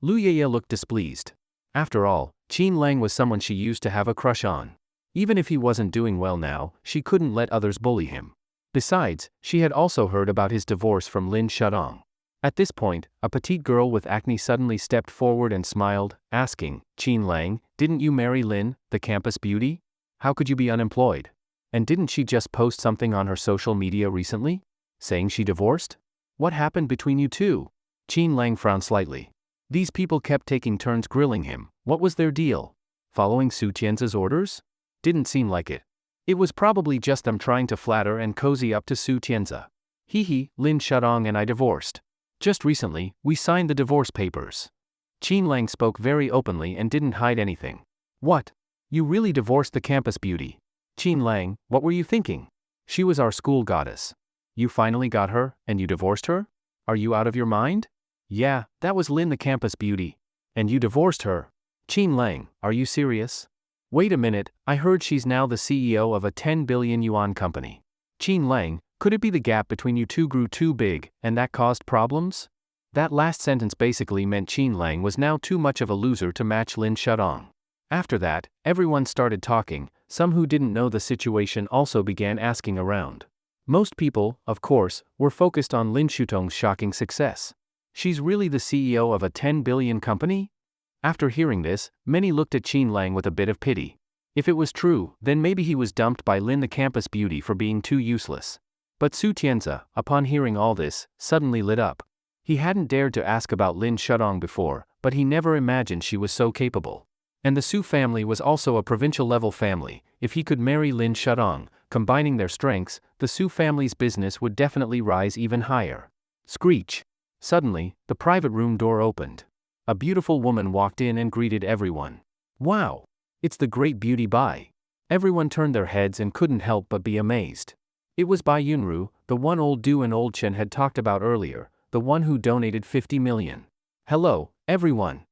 Lu Ye looked displeased. After all, Qin Lang was someone she used to have a crush on. Even if he wasn't doing well now, she couldn't let others bully him. Besides, she had also heard about his divorce from Lin Shudong. At this point, a petite girl with acne suddenly stepped forward and smiled, asking, Qin Lang, didn't you marry Lin, the campus beauty? How could you be unemployed? And didn't she just post something on her social media recently? Saying she divorced? What happened between you two? Qin Lang frowned slightly. These people kept taking turns grilling him. What was their deal? Following Su Tianzi's orders? Didn't seem like it. It was probably just them trying to flatter and cozy up to Su Tianzi. Hee, Lin Shudong and I divorced. Just recently, we signed the divorce papers. Qin Lang spoke very openly and didn't hide anything. What? You really divorced the campus beauty? Qin Lang, what were you thinking? She was our school goddess. You finally got her, and you divorced her? Are you out of your mind? Yeah, that was Lin the campus beauty. And you divorced her? Qin Lang, are you serious? Wait a minute, I heard she's now the CEO of a 10 billion yuan company. Qin Lang, could it be the gap between you two grew too big, and that caused problems? That last sentence basically meant Qin Lang was now too much of a loser to match Lin Shudong. After that, everyone started talking. Some who didn't know the situation also began asking around. Most people, of course, were focused on Lin Shudong's shocking success. She's really the CEO of a 10 billion company? After hearing this, many looked at Qin Lang with a bit of pity. If it was true, then maybe he was dumped by Lin the campus beauty for being too useless. But Su Tianzi, upon hearing all this, suddenly lit up. He hadn't dared to ask about Lin Shudong before, but he never imagined she was so capable. And the Su family was also a provincial-level family. If he could marry Lin Shudong, combining their strengths, the Su family's business would definitely rise even higher. Screech! Suddenly, the private room door opened. A beautiful woman walked in and greeted everyone. Wow! It's the great beauty Bai. Everyone turned their heads and couldn't help but be amazed. It was Bai Yunru, the one old Du and old Chen had talked about earlier, the one who donated 50 million. Hello, everyone!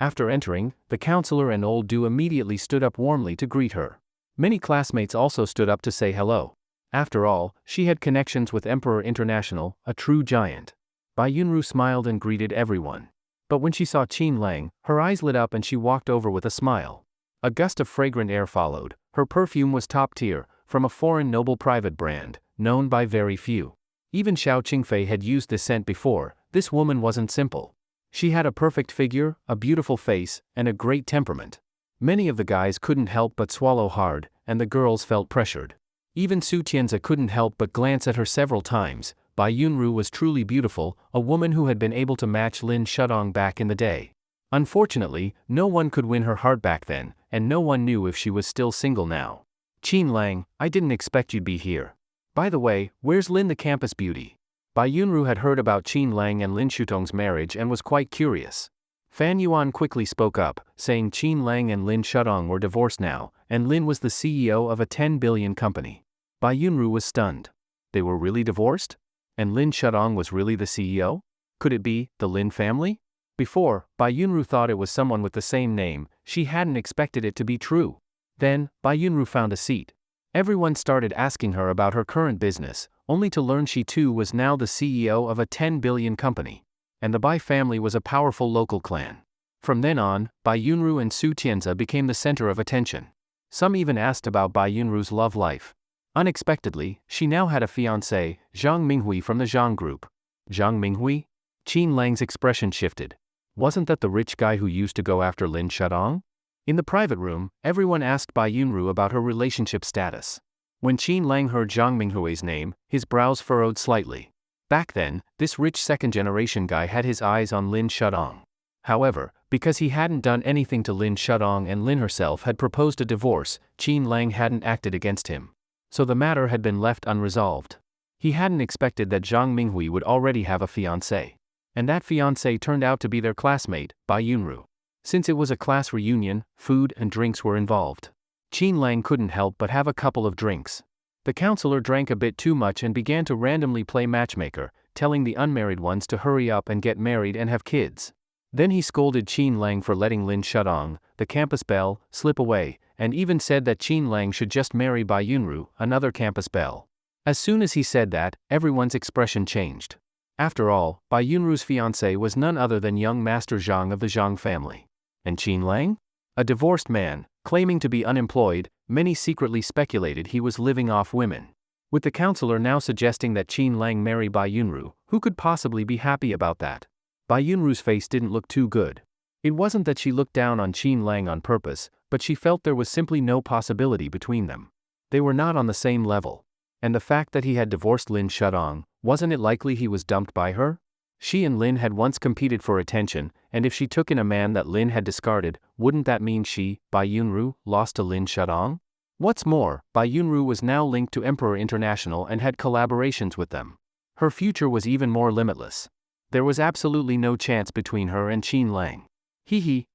After entering, the counselor and old Du immediately stood up warmly to greet her. Many classmates also stood up to say hello. After all, she had connections with Emperor International, a true giant. Bai Yunru smiled and greeted everyone. But when she saw Qin Lang, her eyes lit up and she walked over with a smile. A gust of fragrant air followed. Her perfume was top tier, from a foreign noble private brand, known by very few. Even Xiao Qingfei had used this scent before. This woman wasn't simple. She had a perfect figure, a beautiful face, and a great temperament. Many of the guys couldn't help but swallow hard, and the girls felt pressured. Even Su Tianzi couldn't help but glance at her several times. Bai Yunru was truly beautiful, a woman who had been able to match Lin Shudong back in the day. Unfortunately, no one could win her heart back then, and no one knew if she was still single now. Qin Lang, I didn't expect you'd be here. By the way, where's Lin the campus beauty? Bai Yunru had heard about Qin Lang and Lin Shudong's marriage and was quite curious. Fan Yuan quickly spoke up, saying Qin Lang and Lin Shudong were divorced now, and Lin was the CEO of a 10 billion company. Bai Yunru was stunned. They were really divorced? And Lin Shudong was really the CEO? Could it be the Lin family? Before, Bai Yunru thought it was someone with the same name. She hadn't expected it to be true. Then, Bai Yunru found a seat. Everyone started asking her about her current business, only to learn she too was now the CEO of a 10 billion company. And the Bai family was a powerful local clan. From then on, Bai Yunru and Su Tianze became the center of attention. Some even asked about Bai Yunru's love life. Unexpectedly, she now had a fiancé, Zhang Minghui from the Zhang group. Zhang Minghui? Qin Lang's expression shifted. Wasn't that the rich guy who used to go after Lin Shudong? In the private room, everyone asked Bai Yunru about her relationship status. When Qin Lang heard Zhang Minghui's name, his brows furrowed slightly. Back then, this rich second-generation guy had his eyes on Lin Shudong. However, because he hadn't done anything to Lin Shudong and Lin herself had proposed a divorce, Qin Lang hadn't acted against him. So the matter had been left unresolved. He hadn't expected that Zhang Minghui would already have a fiancé. And that fiancé turned out to be their classmate, Bai Yunru. Since it was a class reunion, food and drinks were involved. Qin Lang couldn't help but have a couple of drinks. The counselor drank a bit too much and began to randomly play matchmaker, telling the unmarried ones to hurry up and get married and have kids. Then he scolded Qin Lang for letting Lin Shudong, the campus belle, slip away, and even said that Qin Lang should just marry Bai Yunru, another campus belle. As soon as he said that, everyone's expression changed. After all, Bai Yunru's fiancé was none other than young Master Zhang of the Zhang family. And Qin Lang? A divorced man, claiming to be unemployed, many secretly speculated he was living off women. With the counselor now suggesting that Qin Lang marry Bai Yunru, who could possibly be happy about that? Bai Yunru's face didn't look too good. It wasn't that she looked down on Qin Lang on purpose, but she felt there was simply no possibility between them. They were not on the same level. And the fact that he had divorced Lin Shudong, wasn't it likely he was dumped by her? She and Lin had once competed for attention, and if she took in a man that Lin had discarded, wouldn't that mean she, Bai Yunru, lost to Lin Shudong? What's more, Bai Yunru was now linked to Emperor International and had collaborations with them. Her future was even more limitless. There was absolutely no chance between her and Qin Lang.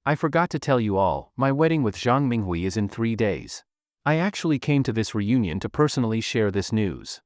I forgot to tell you all, my wedding with Zhang Minghui is in 3 days. I actually came to this reunion to personally share this news.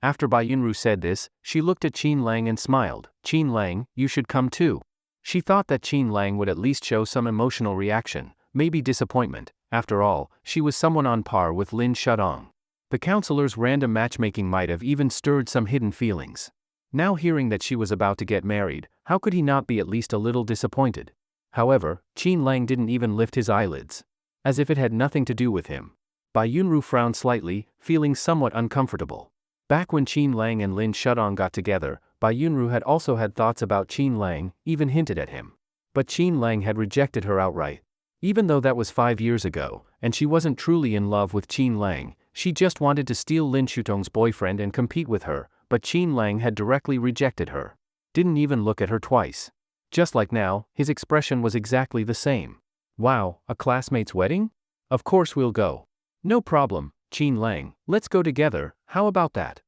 After Bai Yunru said this, she looked at Qin Lang and smiled. Qin Lang, you should come too. She thought that Qin Lang would at least show some emotional reaction, maybe disappointment. After all, she was someone on par with Lin Shudong. The counselor's random matchmaking might have even stirred some hidden feelings. Now hearing that she was about to get married, how could he not be at least a little disappointed? However, Qin Lang didn't even lift his eyelids. As if it had nothing to do with him. Bai Yunru frowned slightly, feeling somewhat uncomfortable. Back when Qin Lang and Lin Shudong got together, Bai Yunru had also had thoughts about Qin Lang, even hinted at him. But Qin Lang had rejected her outright. Even though that was 5 years ago, and she wasn't truly in love with Qin Lang, she just wanted to steal Lin Shudong's boyfriend and compete with her, but Qin Lang had directly rejected her. Didn't even look at her twice. Just like now, his expression was exactly the same. Wow, a classmate's wedding? Of course we'll go. No problem, Qin Lang, let's go together, how about that?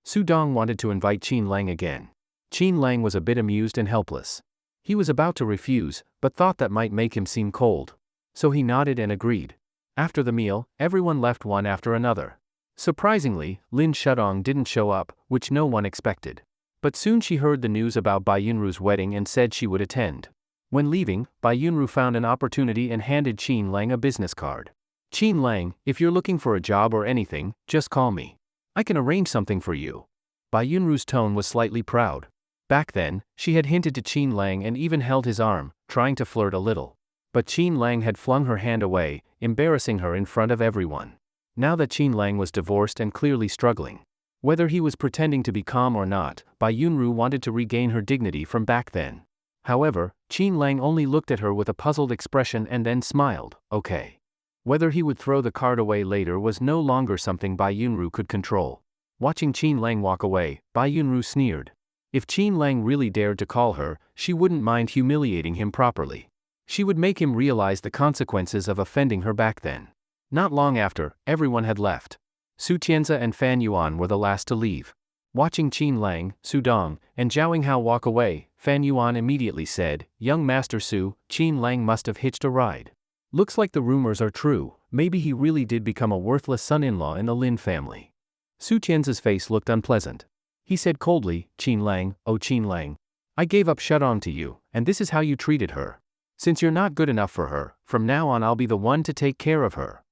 Su Dong wanted to invite Qin Lang again. Qin Lang was a bit amused and helpless. He was about to refuse, but thought that might make him seem cold. So he nodded and agreed. After the meal, everyone left one after another. Surprisingly, Lin Shudong didn't show up, which no one expected. But soon she heard the news about Bai Yunru's wedding and said she would attend. When leaving, Bai Yunru found an opportunity and handed Qin Lang a business card. Qin Lang, if you're looking for a job or anything, just call me. I can arrange something for you. Bai Yunru's tone was slightly proud. Back then, she had hinted to Qin Lang and even held his arm, trying to flirt a little. But Qin Lang had flung her hand away, embarrassing her in front of everyone. Now that Qin Lang was divorced and clearly struggling. Whether he was pretending to be calm or not, Bai Yunru wanted to regain her dignity from back then. However, Qin Lang only looked at her with a puzzled expression and then smiled, okay. Whether he would throw the card away later was no longer something Bai Yunru could control. Watching Qin Lang walk away, Bai Yunru sneered. If Qin Lang really dared to call her, she wouldn't mind humiliating him properly. She would make him realize the consequences of offending her back then. Not long after, everyone had left. Su Tianze and Fan Yuan were the last to leave. Watching Qin Lang, Su Dong, and Zhao Yinghao walk away, Fan Yuan immediately said, "Young Master Su, Qin Lang must have hitched a ride. Looks like the rumors are true, maybe he really did become a worthless son-in-law in the Lin family." Su Tianze's face looked unpleasant. He said coldly, "Qin Lang, oh Qin Lang. I gave up Shudong to you, and this is how you treated her. Since you're not good enough for her, from now on I'll be the one to take care of her."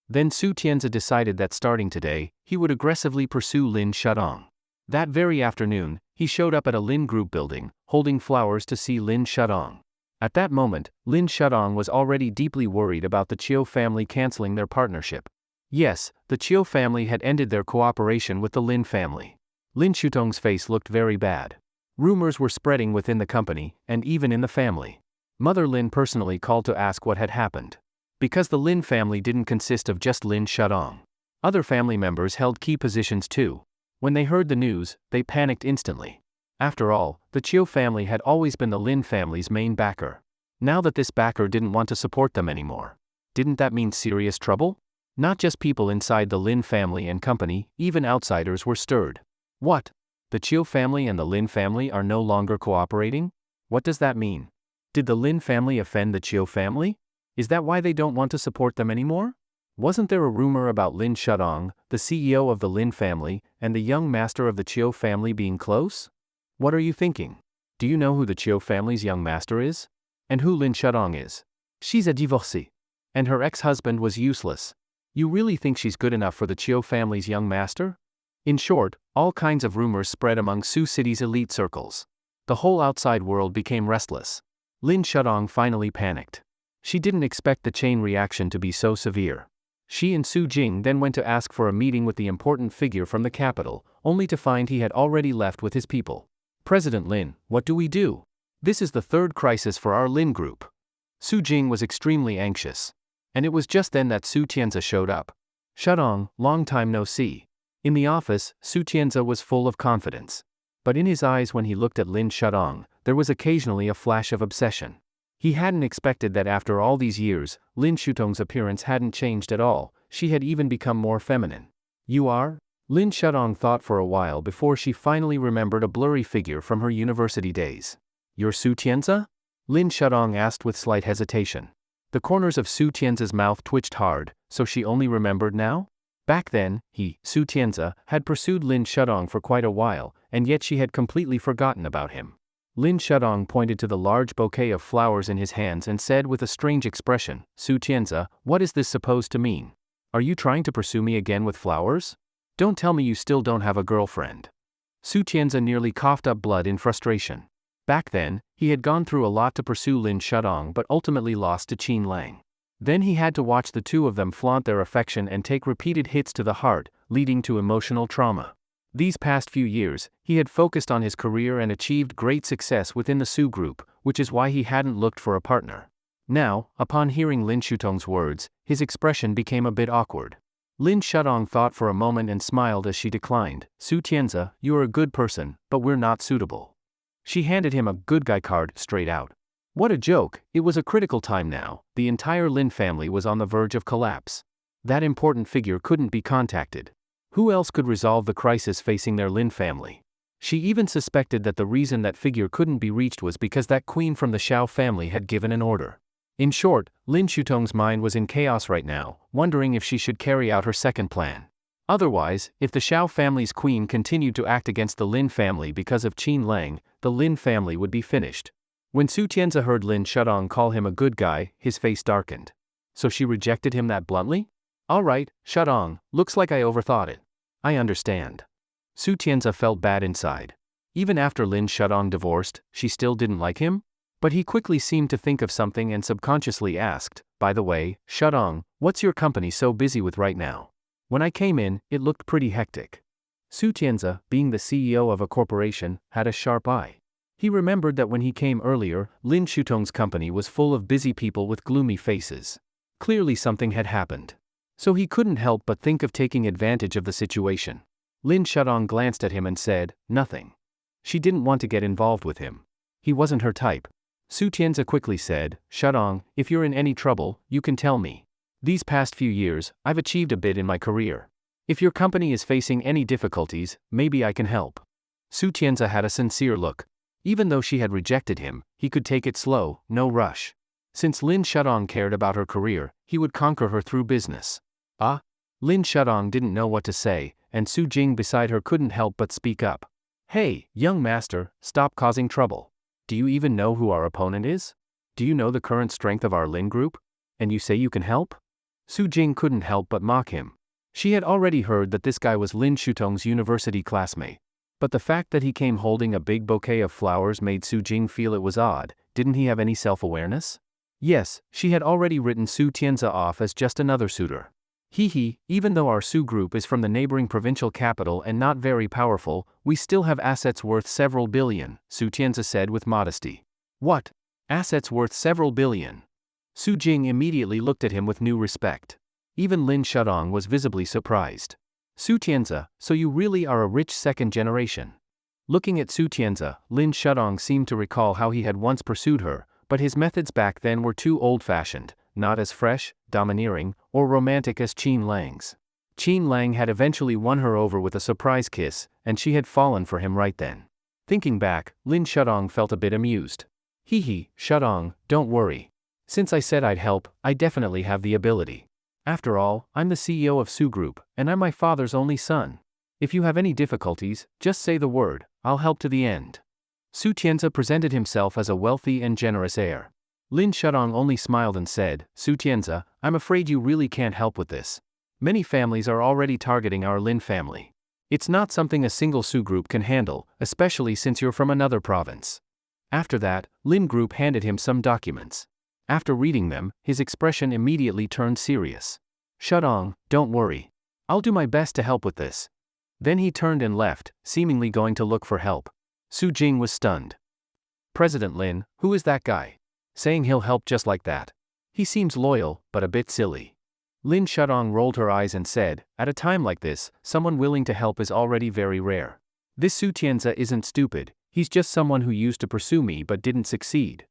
Then Su Tianze decided that starting today, he would aggressively pursue Lin Shudong. That very afternoon, he showed up at a Lin group building, holding flowers to see Lin Shudong. At that moment, Lin Shudong was already deeply worried about the Chiu family canceling their partnership. Yes, the Chiu family had ended their cooperation with the Lin family. Lin Shudong's face looked very bad. Rumors were spreading within the company, and even in the family. Mother Lin personally called to ask what had happened. Because the Lin family didn't consist of just Lin Shudong. Other family members held key positions too. When they heard the news, they panicked instantly. After all, the Chiu family had always been the Lin family's main backer. Now that this backer didn't want to support them anymore, didn't that mean serious trouble? Not just people inside the Lin family and company, even outsiders were stirred. What? The Chiu family and the Lin family are no longer cooperating? What does that mean? Did the Lin family offend the Chiu family? Is that why they don't want to support them anymore? Wasn't there a rumor about Lin Shudong, the CEO of the Lin family, and the young master of the Chiu family being close? What are you thinking? Do you know who the Chiu family's young master is? And who Lin Shudong is? She's a divorcee. And her ex-husband was useless. You really think she's good enough for the Chiu family's young master? In short, all kinds of rumors spread among Sioux City's elite circles. The whole outside world became restless. Lin Shudong finally panicked. She didn't expect the chain reaction to be so severe. She and Su Jing then went to ask for a meeting with the important figure from the capital, only to find he had already left with his people. President Lin, what do we do? This is the third crisis for our Lin group. Su Jing was extremely anxious. And it was just then that Su Tianza showed up. Shudong, long time no see. In the office, Su Tianza was full of confidence. But in his eyes when he looked at Lin Shudong, there was occasionally a flash of obsession. He hadn't expected that after all these years, Lin Shudong's appearance hadn't changed at all, she had even become more feminine. You are? Lin Shudong thought for a while before she finally remembered a blurry figure from her university days. You're Su Tianza? Lin Shudong asked with slight hesitation. The corners of Su Tianza's mouth twitched hard, so she only remembered now? Back then, Su Tianza, had pursued Lin Shudong for quite a while, and yet she had completely forgotten about him. Lin Shudong pointed to the large bouquet of flowers in his hands and said with a strange expression, Su Tianza, what is this supposed to mean? Are you trying to pursue me again with flowers? Don't tell me you still don't have a girlfriend. Su Tianza nearly coughed up blood in frustration. Back then, he had gone through a lot to pursue Lin Shudong but ultimately lost to Qin Lang. Then he had to watch the two of them flaunt their affection and take repeated hits to the heart, leading to emotional trauma. These past few years, he had focused on his career and achieved great success within the Su group, which is why he hadn't looked for a partner. Now, upon hearing Lin Shudong's words, his expression became a bit awkward. Lin Shudong thought for a moment and smiled as she declined, Su Tianza, you're a good person, but we're not suitable. She handed him a good guy card straight out. What a joke, it was a critical time now, the entire Lin family was on the verge of collapse. That important figure couldn't be contacted. Who else could resolve the crisis facing their Lin family? She even suspected that the reason that figure couldn't be reached was because that queen from the Xiao family had given an order. In short, Lin Shudong's mind was in chaos right now, wondering if she should carry out her second plan. Otherwise, if the Xiao family's queen continued to act against the Lin family because of Qin Lang, the Lin family would be finished. When Su Tianza heard Lin Shudong call him a good guy, his face darkened. So she rejected him that bluntly? All right, Shudong, looks like I overthought it. I understand. Su Tianza felt bad inside. Even after Lin Shudong divorced, she still didn't like him? But he quickly seemed to think of something and subconsciously asked, by the way, Shudong, what's your company so busy with right now? When I came in, it looked pretty hectic. Su Tianza, being the CEO of a corporation, had a sharp eye. He remembered that when he came earlier, Lin Shudong's company was full of busy people with gloomy faces. Clearly something had happened. So he couldn't help but think of taking advantage of the situation. Lin Shudong glanced at him and said, nothing. She didn't want to get involved with him. He wasn't her type. Su Tianza quickly said, Shudong, if you're in any trouble, you can tell me. These past few years, I've achieved a bit in my career. If your company is facing any difficulties, maybe I can help. Su Tianza had a sincere look. Even though she had rejected him, he could take it slow, no rush. Since Lin Shudong cared about her career, he would conquer her through business. Lin Shudong didn't know what to say, and Su Jing beside her couldn't help but speak up. Hey, young master, stop causing trouble. Do you even know who our opponent is? Do you know the current strength of our Lin group? And you say you can help? Su Jing couldn't help but mock him. She had already heard that this guy was Lin Shudong's university classmate. But the fact that he came holding a big bouquet of flowers made Su Jing feel it was odd, didn't he have any self-awareness? Yes, she had already written Su Tianza off as just another suitor. Even though our Su group is from the neighboring provincial capital and not very powerful, we still have assets worth several billion, Su Tianza said with modesty. What? Assets worth several billion? Su Jing immediately looked at him with new respect. Even Lin Shudong was visibly surprised. Su Tianza, so you really are a rich second generation. Looking at Su Tianza, Lin Shudong seemed to recall how he had once pursued her, but his methods back then were too old-fashioned, not as fresh, domineering, or romantic as Qin Lang's. Qin Lang had eventually won her over with a surprise kiss, and she had fallen for him right then. Thinking back, Lin Shudong felt a bit amused. Shudong, don't worry. Since I said I'd help, I definitely have the ability. After all, I'm the CEO of Su Group, and I'm my father's only son. If you have any difficulties, just say the word, I'll help to the end. Su Tianza presented himself as a wealthy and generous heir. Lin Shudong only smiled and said, Su Tianza, I'm afraid you really can't help with this. Many families are already targeting our Lin family. It's not something a single Su group can handle, especially since you're from another province. After that, Lin Group handed him some documents. After reading them, his expression immediately turned serious. Shudong, don't worry. I'll do my best to help with this. Then he turned and left, seemingly going to look for help. Su Jing was stunned. President Lin, who is that guy? Saying he'll help just like that. He seems loyal, but a bit silly. Lin Shudong rolled her eyes and said, at a time like this, someone willing to help is already very rare. This Su Tianza isn't stupid, he's just someone who used to pursue me but didn't succeed.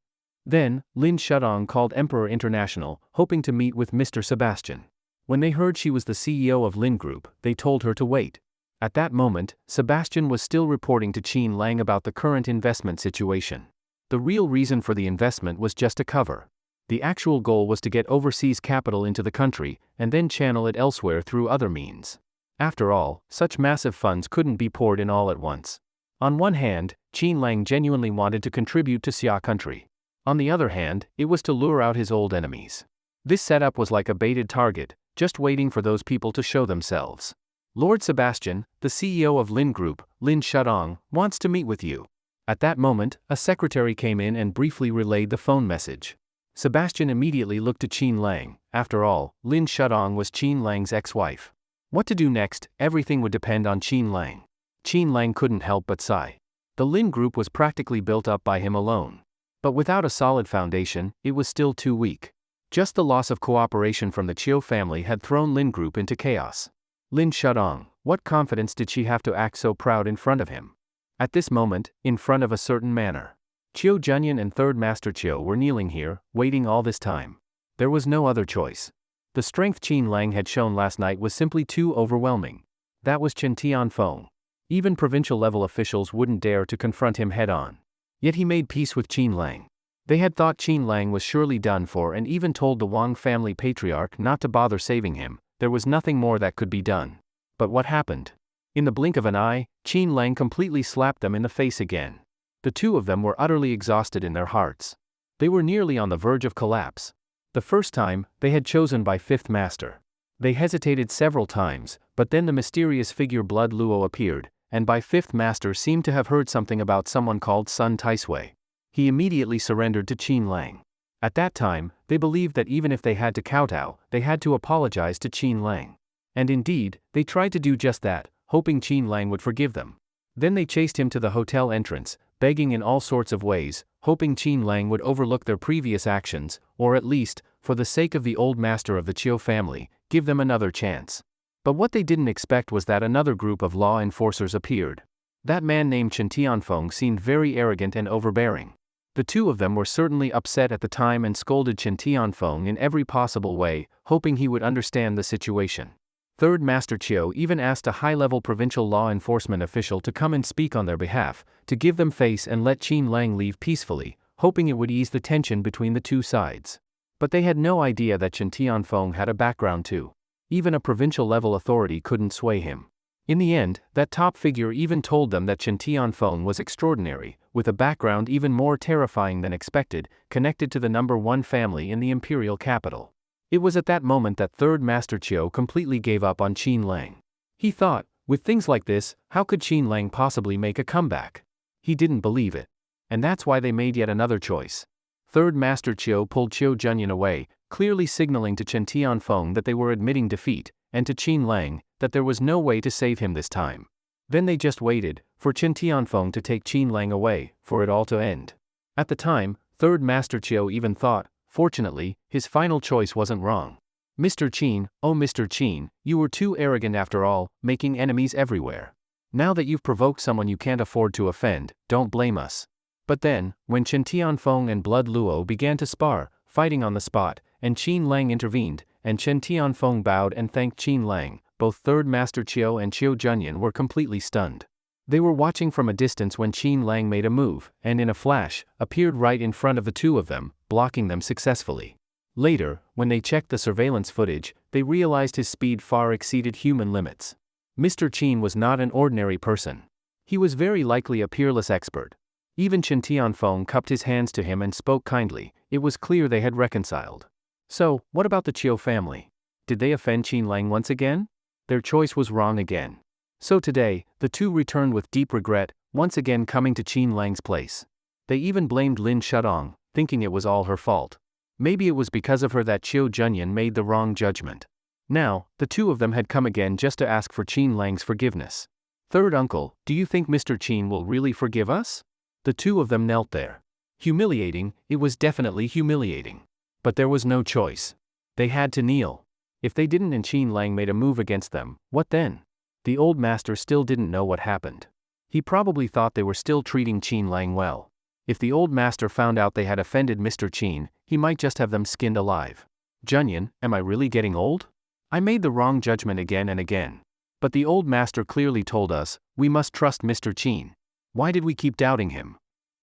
Then, Lin Shudong called Emperor International, hoping to meet with Mr. Sebastian. When they heard she was the CEO of Lin Group, they told her to wait. At that moment, Sebastian was still reporting to Qin Lang about the current investment situation. The real reason for the investment was just a cover. The actual goal was to get overseas capital into the country, and then channel it elsewhere through other means. After all, such massive funds couldn't be poured in all at once. On one hand, Qin Lang genuinely wanted to contribute to Xia country. On the other hand, it was to lure out his old enemies. This setup was like a baited target, just waiting for those people to show themselves. Lord Sebastian, the CEO of Lin Group, Lin Shudong, wants to meet with you. At that moment, a secretary came in and briefly relayed the phone message. Sebastian immediately looked to Qin Lang. After all, Lin Shudong was Qin Lang's ex-wife. What to do next, everything would depend on Qin Lang. Qin Lang couldn't help but sigh. The Lin Group was practically built up by him alone. But without a solid foundation, it was still too weak. Just the loss of cooperation from the Chiu family had thrown Lin Group into chaos. Lin Shudong, what confidence did she have to act so proud in front of him? At this moment, in front of a certain manor. Chiu Junyan and Third Master Chiu were kneeling here, waiting all this time. There was no other choice. The strength Qin Lang had shown last night was simply too overwhelming. That was Chen Tianfeng. Even provincial-level officials wouldn't dare to confront him head-on. Yet he made peace with Qin Lang. They had thought Qin Lang was surely done for and even told the Wang family patriarch not to bother saving him. There was nothing more that could be done. But what happened? In the blink of an eye, Qin Lang completely slapped them in the face again. The two of them were utterly exhausted in their hearts. They were nearly on the verge of collapse. The first time, they had chosen by Fifth Master. They hesitated several times, but then the mysterious figure Blood Luo appeared, and by Fifth Master seemed to have heard something about someone called Sun Taisui. He immediately surrendered to Qin Lang. At that time, they believed that even if they had to kowtow, they had to apologize to Qin Lang. And indeed, they tried to do just that, hoping Qin Lang would forgive them. Then they chased him to the hotel entrance, begging in all sorts of ways, hoping Qin Lang would overlook their previous actions, or at least, for the sake of the old master of the Chiu family, give them another chance. But what they didn't expect was that another group of law enforcers appeared. That man named Chen Tianfeng seemed very arrogant and overbearing. The two of them were certainly upset at the time and scolded Chen Tianfeng in every possible way, hoping he would understand the situation. Third Master Chiu even asked a high-level provincial law enforcement official to come and speak on their behalf, to give them face and let Qin Lang leave peacefully, hoping it would ease the tension between the two sides. But they had no idea that Chen Tianfeng had a background too. Even a provincial-level authority couldn't sway him. In the end, that top figure even told them that Chen Tianfeng was extraordinary, with a background even more terrifying than expected, connected to the number one family in the imperial capital. It was at that moment that Third Master Chiu completely gave up on Qin Lang. He thought, with things like this, how could Qin Lang possibly make a comeback? He didn't believe it. And that's why they made yet another choice. Third Master Chiu pulled Chiu Junyan away, clearly signaling to Chen Tianfeng that they were admitting defeat, and to Qin Lang that there was no way to save him this time. Then they just waited for Chen Tianfeng to take Qin Lang away, for it all to end. At the time, Third Master Chiu even thought, fortunately, his final choice wasn't wrong. Mr. Qin, oh Mr. Qin, you were too arrogant after all, making enemies everywhere. Now that you've provoked someone you can't afford to offend, don't blame us. But then, when Chen Tianfeng and Blood Luo began to spar, fighting on the spot, and Qin Lang intervened, and Chen Tianfeng bowed and thanked Qin Lang, both Third Master Chiu and Chiu Junyan were completely stunned. They were watching from a distance when Qin Lang made a move, and in a flash, appeared right in front of the two of them, blocking them successfully. Later, when they checked the surveillance footage, they realized his speed far exceeded human limits. Mr. Qin was not an ordinary person. He was very likely a peerless expert. Even Chen Tianfeng cupped his hands to him and spoke kindly. It was clear they had reconciled. So, what about the Chiu family? Did they offend Qin Lang once again? Their choice was wrong again. So today, the two returned with deep regret, once again coming to Qin Lang's place. They even blamed Lin Shudong, thinking it was all her fault. Maybe it was because of her that Chiu Junyan made the wrong judgment. Now, the two of them had come again just to ask for Qin Lang's forgiveness. Third uncle, do you think Mr. Qin will really forgive us? The two of them knelt there. Humiliating, it was definitely humiliating. But there was no choice. They had to kneel. If they didn't and Qin Lang made a move against them, what then? The old master still didn't know what happened. He probably thought they were still treating Qin Lang well. If the old master found out they had offended Mr. Qin, he might just have them skinned alive. Junyan, am I really getting old? I made the wrong judgment again and again. But the old master clearly told us, we must trust Mr. Qin. Why did we keep doubting him?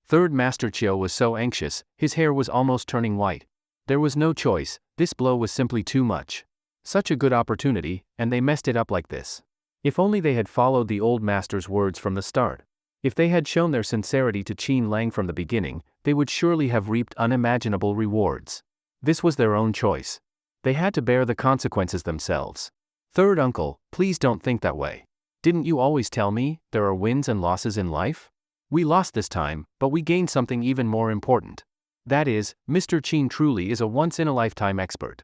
Third Master Chiu was so anxious, his hair was almost turning white. There was no choice, this blow was simply too much. Such a good opportunity, and they messed it up like this. If only they had followed the old master's words from the start. If they had shown their sincerity to Qin Lang from the beginning, they would surely have reaped unimaginable rewards. This was their own choice. They had to bear the consequences themselves. Third uncle, please don't think that way. Didn't you always tell me, there are wins and losses in life? We lost this time, but we gained something even more important. That is, Mr. Qin truly is a once-in-a-lifetime expert.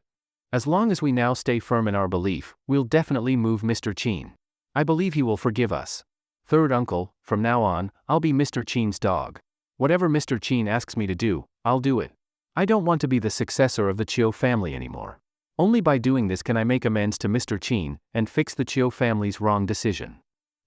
As long as we now stay firm in our belief, we'll definitely move Mr. Qin. I believe he will forgive us. Third uncle, from now on, I'll be Mr. Qin's dog. Whatever Mr. Qin asks me to do, I'll do it. I don't want to be the successor of the Chiu family anymore. Only by doing this can I make amends to Mr. Qin and fix the Chiu family's wrong decision.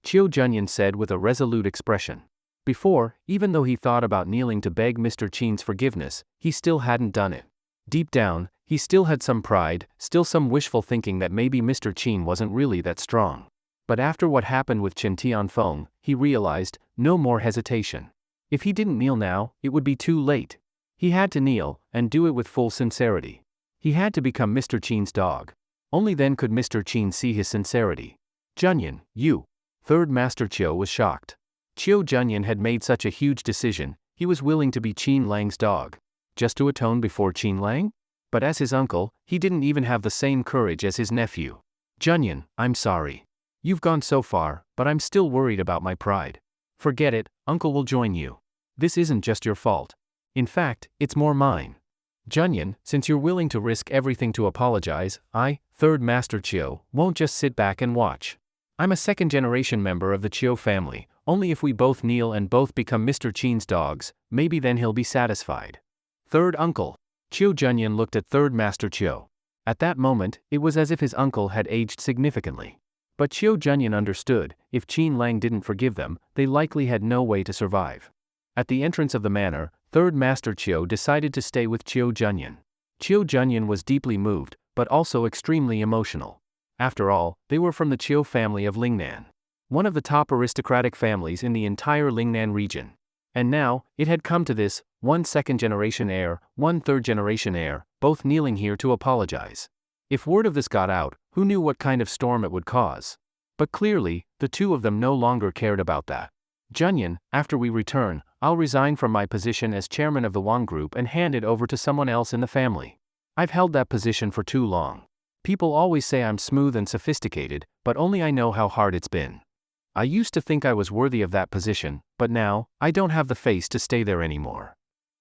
Chiu Junyan said with a resolute expression. Before, even though he thought about kneeling to beg Mr. Qin's forgiveness, he still hadn't done it. Deep down, he still had some pride, still some wishful thinking that maybe Mr. Qin wasn't really that strong. But after what happened with Chen Tianfeng, he realized, no more hesitation. If he didn't kneel now, it would be too late. He had to kneel, and do it with full sincerity. He had to become Mr. Qin's dog. Only then could Mr. Qin see his sincerity. Junyan, you. Third Master Chiu was shocked. Chiu Junyan had made such a huge decision, he was willing to be Qin Lang's dog. Just to atone before Qin Lang? But as his uncle, he didn't even have the same courage as his nephew. Junyan, I'm sorry. You've gone so far, but I'm still worried about my pride. Forget it, uncle will join you. This isn't just your fault. In fact, it's more mine. Junyan, since you're willing to risk everything to apologize, I, Third Master Chiu, won't just sit back and watch. I'm a second-generation member of the Chiu family, only if we both kneel and both become Mr. Qin's dogs, maybe then he'll be satisfied. Third uncle. Chiu Junyan looked at Third Master Chiu. At that moment, it was as if his uncle had aged significantly. But Chiu Junyan understood, if Qin Lang didn't forgive them, they likely had no way to survive. At the entrance of the manor, Third Master Chiu decided to stay with Chiu Junyan. Chiu Junyan was deeply moved, but also extremely emotional. After all, they were from the Chiu family of Lingnan. One of the top aristocratic families in the entire Lingnan region. And now, it had come to this, one second-generation heir, one third-generation heir, both kneeling here to apologize. If word of this got out, who knew what kind of storm it would cause? But clearly, the two of them no longer cared about that. Junyan, after we return, I'll resign from my position as chairman of the Wang Group and hand it over to someone else in the family. I've held that position for too long. People always say I'm smooth and sophisticated, but only I know how hard it's been. I used to think I was worthy of that position, but now, I don't have the face to stay there anymore.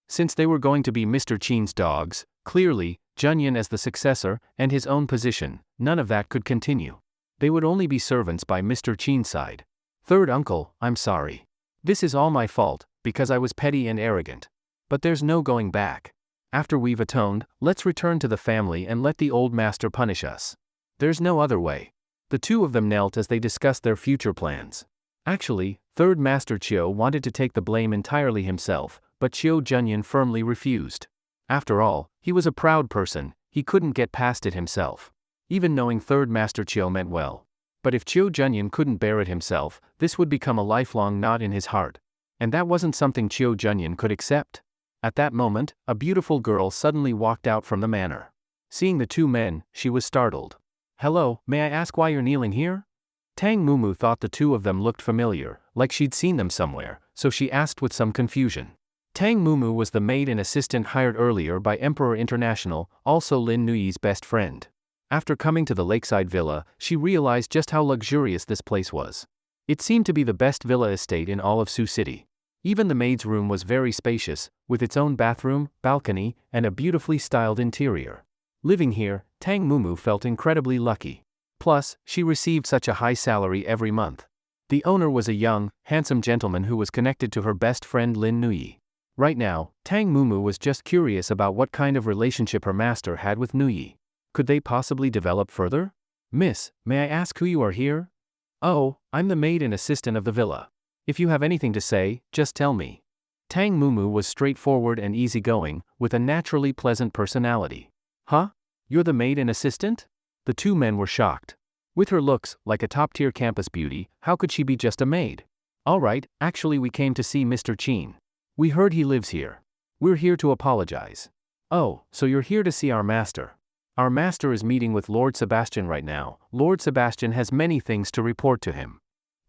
Since they were going to be Mr. Chin's dogs, clearly, Junyan as the successor, and his own position, none of that could continue. They would only be servants by Mr. Chin's side. Third uncle, I'm sorry. This is all my fault, because I was petty and arrogant. But there's no going back. After we've atoned, let's return to the family and let the old master punish us. There's no other way. The two of them knelt as they discussed their future plans. Actually, Third Master Chiu wanted to take the blame entirely himself, but Chiu Junyan firmly refused. After all, he was a proud person, he couldn't get past it himself. Even knowing Third Master Chiu meant well. But if Chiu Junyan couldn't bear it himself, this would become a lifelong knot in his heart. And that wasn't something Chiu Junyan could accept. At that moment, a beautiful girl suddenly walked out from the manor. Seeing the two men, she was startled. Hello, may I ask why you're kneeling here? Tang Mumu thought the two of them looked familiar, like she'd seen them somewhere, so she asked with some confusion. Tang Mumu was the maid and assistant hired earlier by Emperor International, also Lin Nuyi's best friend. After coming to the lakeside villa, she realized just how luxurious this place was. It seemed to be the best villa estate in all of Sioux City. Even the maid's room was very spacious, with its own bathroom, balcony, and a beautifully styled interior. Living here, Tang Mumu felt incredibly lucky. Plus, she received such a high salary every month. The owner was a young, handsome gentleman who was connected to her best friend Lin Nuyi. Right now, Tang Mumu was just curious about what kind of relationship her master had with Nuyi. Could they possibly develop further? Miss, may I ask who you are here? Oh, I'm the maid and assistant of the villa. If you have anything to say, just tell me. Tang Mumu was straightforward and easygoing, with a naturally pleasant personality. Huh? You're the maid and assistant? The two men were shocked. With her looks, like a top-tier campus beauty, how could she be just a maid? Alright, actually we came to see Mr. Chin. We heard he lives here. We're here to apologize. Oh, so you're here to see our master. Our master is meeting with Lord Sebastian right now. Lord Sebastian has many things to report to him.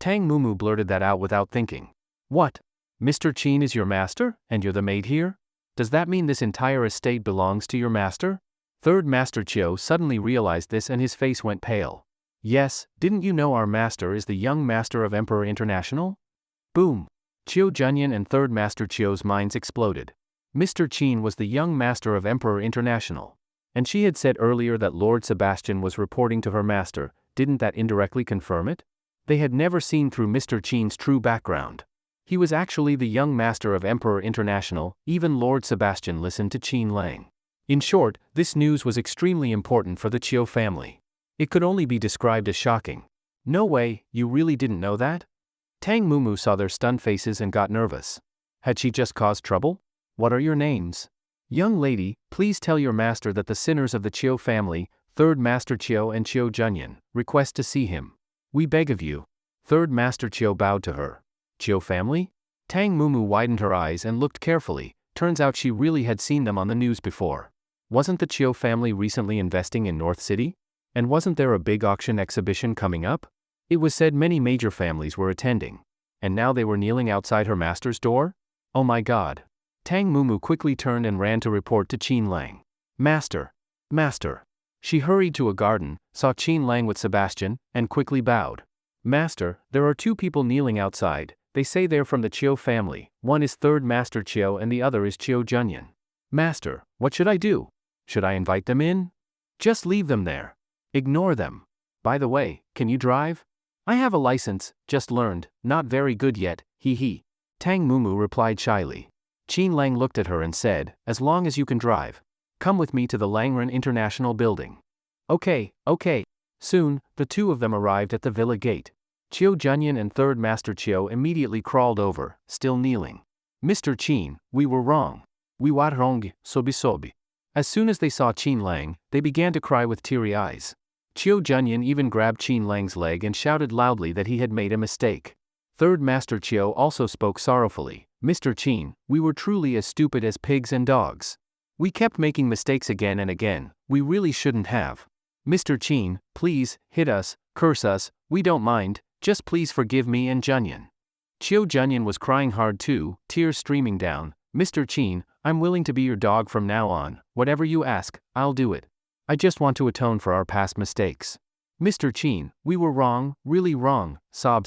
Tang Mumu blurted that out without thinking. What? Mr. Chin is your master, and you're the maid here? Does that mean this entire estate belongs to your master? Third Master Chiu suddenly realized this and his face went pale. Yes, didn't you know our master is the young master of Emperor International? Boom! Chiu Junyan and Third Master Chiu's minds exploded. Mr. Chin was the young master of Emperor International. And she had said earlier that Lord Sebastian was reporting to her master, didn't that indirectly confirm it? They had never seen through Mr. Chin's true background. He was actually the young master of Emperor International. Even Lord Sebastian listened to Qin Lang. In short, this news was extremely important for the Chiu family. It could only be described as shocking. No way, you really didn't know that? Tang Mumu saw their stunned faces and got nervous. Had she just caused trouble? What are your names? Young lady, please tell your master that the sinners of the Chiu family, Third Master Chiu and Chiu Junyan, request to see him. We beg of you. Third Master Chiu bowed to her. Chiu family? Tang Mumu widened her eyes and looked carefully. Turns out she really had seen them on the news before. Wasn't the Chiu family recently investing in North City? And wasn't there a big auction exhibition coming up? It was said many major families were attending. And now they were kneeling outside her master's door? Oh my god. Tang Mumu quickly turned and ran to report to Qin Lang. Master. Master. She hurried to a garden, saw Qin Lang with Sebastian, and quickly bowed. Master, there are two people kneeling outside. They say they're from the Chiu family. One is Third Master Chiu and the other is Chiu Junyan. Master, what should I do? Should I invite them in? Just leave them there. Ignore them. By the way, can you drive? I have a license, just learned, not very good yet, hee hee. Tang Mumu replied shyly. Qin Lang looked at her and said, as long as you can drive. Come with me to the Langren International Building. Okay. Soon, the two of them arrived at the villa gate. Chiu Junyan and Third Master Chiu immediately crawled over, still kneeling. Mr. Qin, we were wrong. We were wrong, sobi. As soon as they saw Qin Lang, they began to cry with teary eyes. Chiu Junyan even grabbed Qin Lang's leg and shouted loudly that he had made a mistake. Third Master Chiu also spoke sorrowfully. Mr. Qin, we were truly as stupid as pigs and dogs. We kept making mistakes again and again, we really shouldn't have. Mr. Qin, please, hit us, curse us, we don't mind, just please forgive me and Junyan. Chiu Junyan was crying hard too, tears streaming down. Mr. Qin, I'm willing to be your dog from now on, whatever you ask, I'll do it. I just want to atone for our past mistakes. Mr. Qin, we were wrong, really wrong, sob.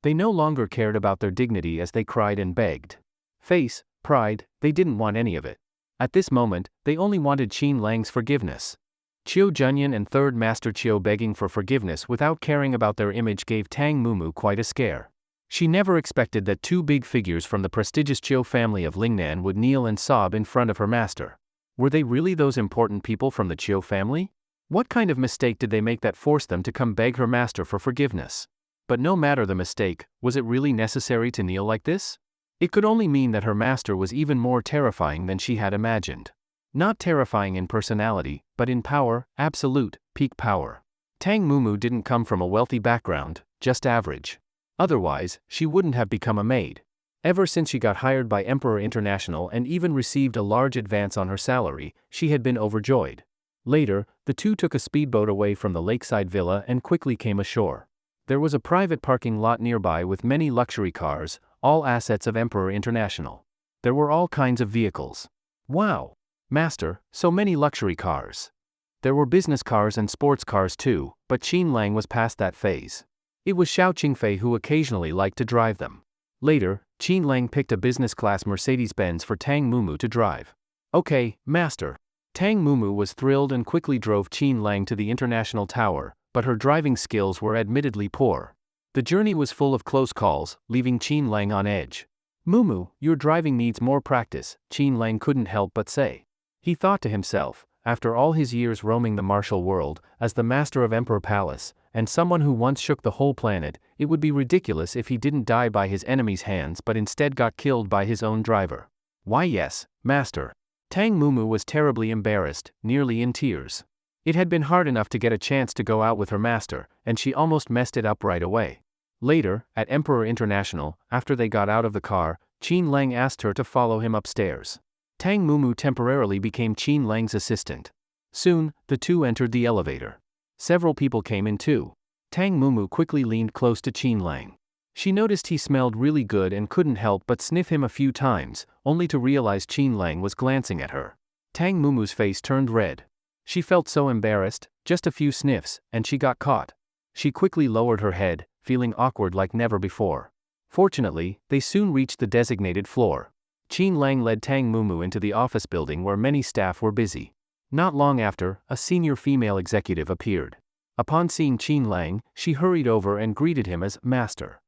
They no longer cared about their dignity as they cried and begged. Face, pride, they didn't want any of it. At this moment, they only wanted Qin Lang's forgiveness. Chiu Junyan and Third Master Chiu begging for forgiveness without caring about their image gave Tang Mumu quite a scare. She never expected that two big figures from the prestigious Chiu family of Lingnan would kneel and sob in front of her master. Were they really those important people from the Chiu family? What kind of mistake did they make that forced them to come beg her master for forgiveness? But no matter the mistake, was it really necessary to kneel like this? It could only mean that her master was even more terrifying than she had imagined. Not terrifying in personality, but in power, absolute, peak power. Tang Mumu didn't come from a wealthy background, just average. Otherwise, she wouldn't have become a maid. Ever since she got hired by Emperor International and even received a large advance on her salary, she had been overjoyed. Later, the two took a speedboat away from the lakeside villa and quickly came ashore. There was a private parking lot nearby with many luxury cars, all assets of Emperor International. There were all kinds of vehicles. Wow! Master, so many luxury cars. There were business cars and sports cars too, but Qin Lang was past that phase. It was Xiao Qingfei who occasionally liked to drive them. Later, Qin Lang picked a business-class Mercedes-Benz for Tang Mumu to drive. Okay, master. Tang Mumu was thrilled and quickly drove Qin Lang to the International Tower, but her driving skills were admittedly poor. The journey was full of close calls, leaving Qin Lang on edge. Mumu, your driving needs more practice, Qin Lang couldn't help but say. He thought to himself, after all his years roaming the martial world, as the master of Emperor Palace, and someone who once shook the whole planet, it would be ridiculous if he didn't die by his enemy's hands but instead got killed by his own driver. Why yes, master. Tang Mumu was terribly embarrassed, nearly in tears. It had been hard enough to get a chance to go out with her master, and she almost messed it up right away. Later, at Emperor International, after they got out of the car, Qin Lang asked her to follow him upstairs. Tang Mumu temporarily became Qin Lang's assistant. Soon, the two entered the elevator. Several people came in too. Tang Mumu quickly leaned close to Qin Lang. She noticed he smelled really good and couldn't help but sniff him a few times, only to realize Qin Lang was glancing at her. Tang Mumu's face turned red. She felt so embarrassed, just a few sniffs, and she got caught. She quickly lowered her head, feeling awkward like never before. Fortunately, they soon reached the designated floor. Qin Lang led Tang Mumu into the office building where many staff were busy. Not long after, a senior female executive appeared. Upon seeing Qin Lang, she hurried over and greeted him as master.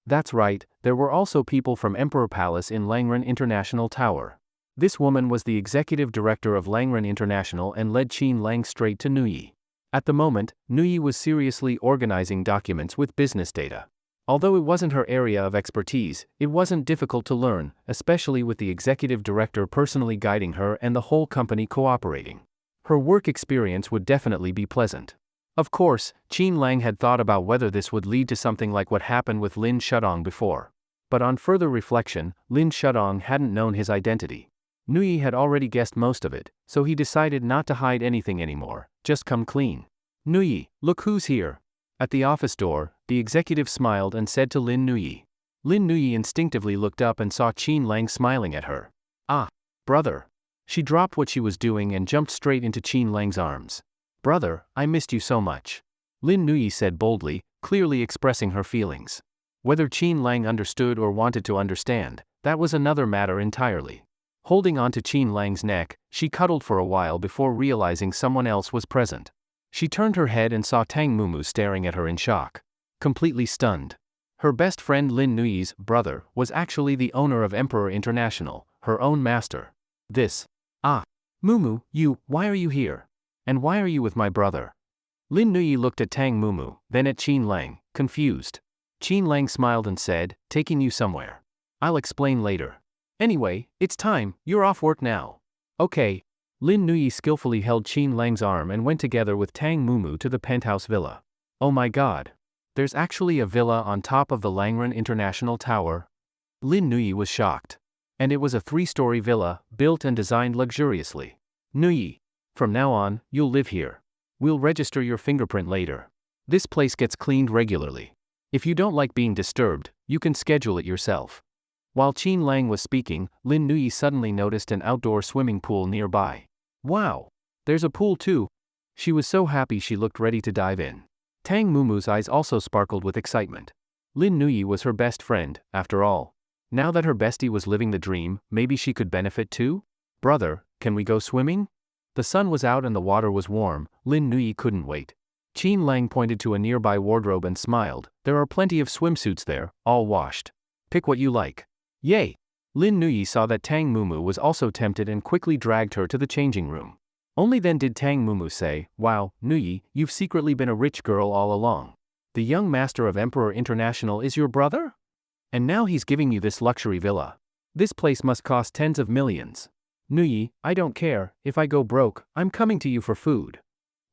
That's right, there were also people from Emperor Palace in Langren International Tower. This woman was the executive director of Langren International and led Qin Lang straight to Nuyi. At the moment, Nuyi was seriously organizing documents with business data. Although it wasn't her area of expertise, it wasn't difficult to learn, especially with the executive director personally guiding her and the whole company cooperating. Her work experience would definitely be pleasant. Of course, Qin Lang had thought about whether this would lead to something like what happened with Lin Shudong before. But on further reflection, Lin Shudong hadn't known his identity. Nuyi had already guessed most of it, so he decided not to hide anything anymore, just come clean. Nuyi, look who's here. At the office door, the executive smiled and said to Lin Nuyi. Lin Nuyi instinctively looked up and saw Qin Lang smiling at her. Ah, brother. She dropped what she was doing and jumped straight into Qin Lang's arms. Brother, I missed you so much. Lin Nuyi said boldly, clearly expressing her feelings. Whether Qin Lang understood or wanted to understand, that was another matter entirely. Holding on to Qin Lang's neck, she cuddled for a while before realizing someone else was present. She turned her head and saw Tang Mumu staring at her in shock. Completely stunned. Her best friend Lin Nuyi's brother was actually the owner of Emperor International, her own master. Mumu, why are you here? And why are you with my brother? Lin Nuyi looked at Tang Mumu, then at Qin Lang, confused. Qin Lang smiled and said, taking you somewhere. I'll explain later. Anyway, it's time, you're off work now. Okay. Lin Nuyi skillfully held Qin Lang's arm and went together with Tang Mumu to the penthouse villa. Oh my god. There's actually a villa on top of the Langren International Tower? Lin Nuyi was shocked. And it was a 3-story villa, built and designed luxuriously. Nuyi. From now on, you'll live here. We'll register your fingerprint later. This place gets cleaned regularly. If you don't like being disturbed, you can schedule it yourself. While Qin Lang was speaking, Lin Nuyi suddenly noticed an outdoor swimming pool nearby. Wow! There's a pool too. She was so happy she looked ready to dive in. Tang Mumu's eyes also sparkled with excitement. Lin Nui was her best friend, after all. Now that her bestie was living the dream, maybe she could benefit too? Brother, can we go swimming? The sun was out and the water was warm. Lin Nui couldn't wait. Qin Lang pointed to a nearby wardrobe and smiled. There are plenty of swimsuits there, all washed. Pick what you like. Yay! Lin Nui saw that Tang Mumu was also tempted and quickly dragged her to the changing room. Only then did Tang Mumu say, "Wow, Nui, you've secretly been a rich girl all along. The young master of Emperor International is your brother? And now he's giving you this luxury villa. This place must cost tens of millions. Nui, I don't care, if I go broke, I'm coming to you for food."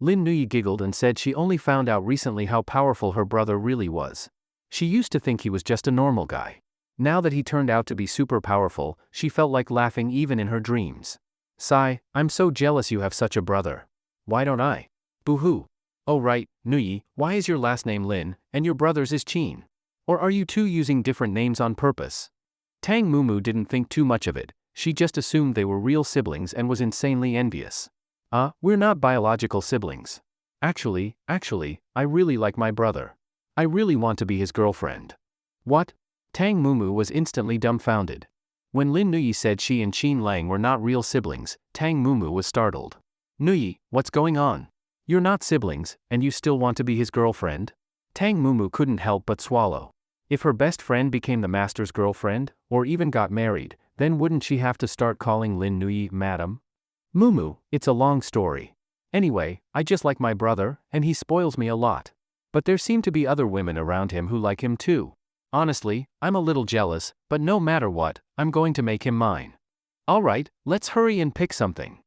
Lin Nui giggled and said she only found out recently how powerful her brother really was. She used to think he was just a normal guy. Now that he turned out to be super powerful, she felt like laughing even in her dreams. Sigh, I'm so jealous you have such a brother. Why don't I? Boo-hoo. Oh right, Nui, why is your last name Lin, and your brother's is Qin? Or are you two using different names on purpose? Tang Mumu didn't think too much of it. She just assumed they were real siblings and was insanely envious. We're not biological siblings. Actually, I really like my brother. I really want to be his girlfriend. What? Tang Mumu was instantly dumbfounded. When Lin Nui said she and Qin Lang were not real siblings, Tang Mumu was startled. Nui, what's going on? You're not siblings, and you still want to be his girlfriend? Tang Mumu couldn't help but swallow. If her best friend became the master's girlfriend, or even got married, then wouldn't she have to start calling Lin Nui Madam? Mumu, it's a long story. Anyway, I just like my brother, and he spoils me a lot. But there seem to be other women around him who like him too. Honestly, I'm a little jealous, but no matter what, I'm going to make him mine. Alright, let's hurry and pick something.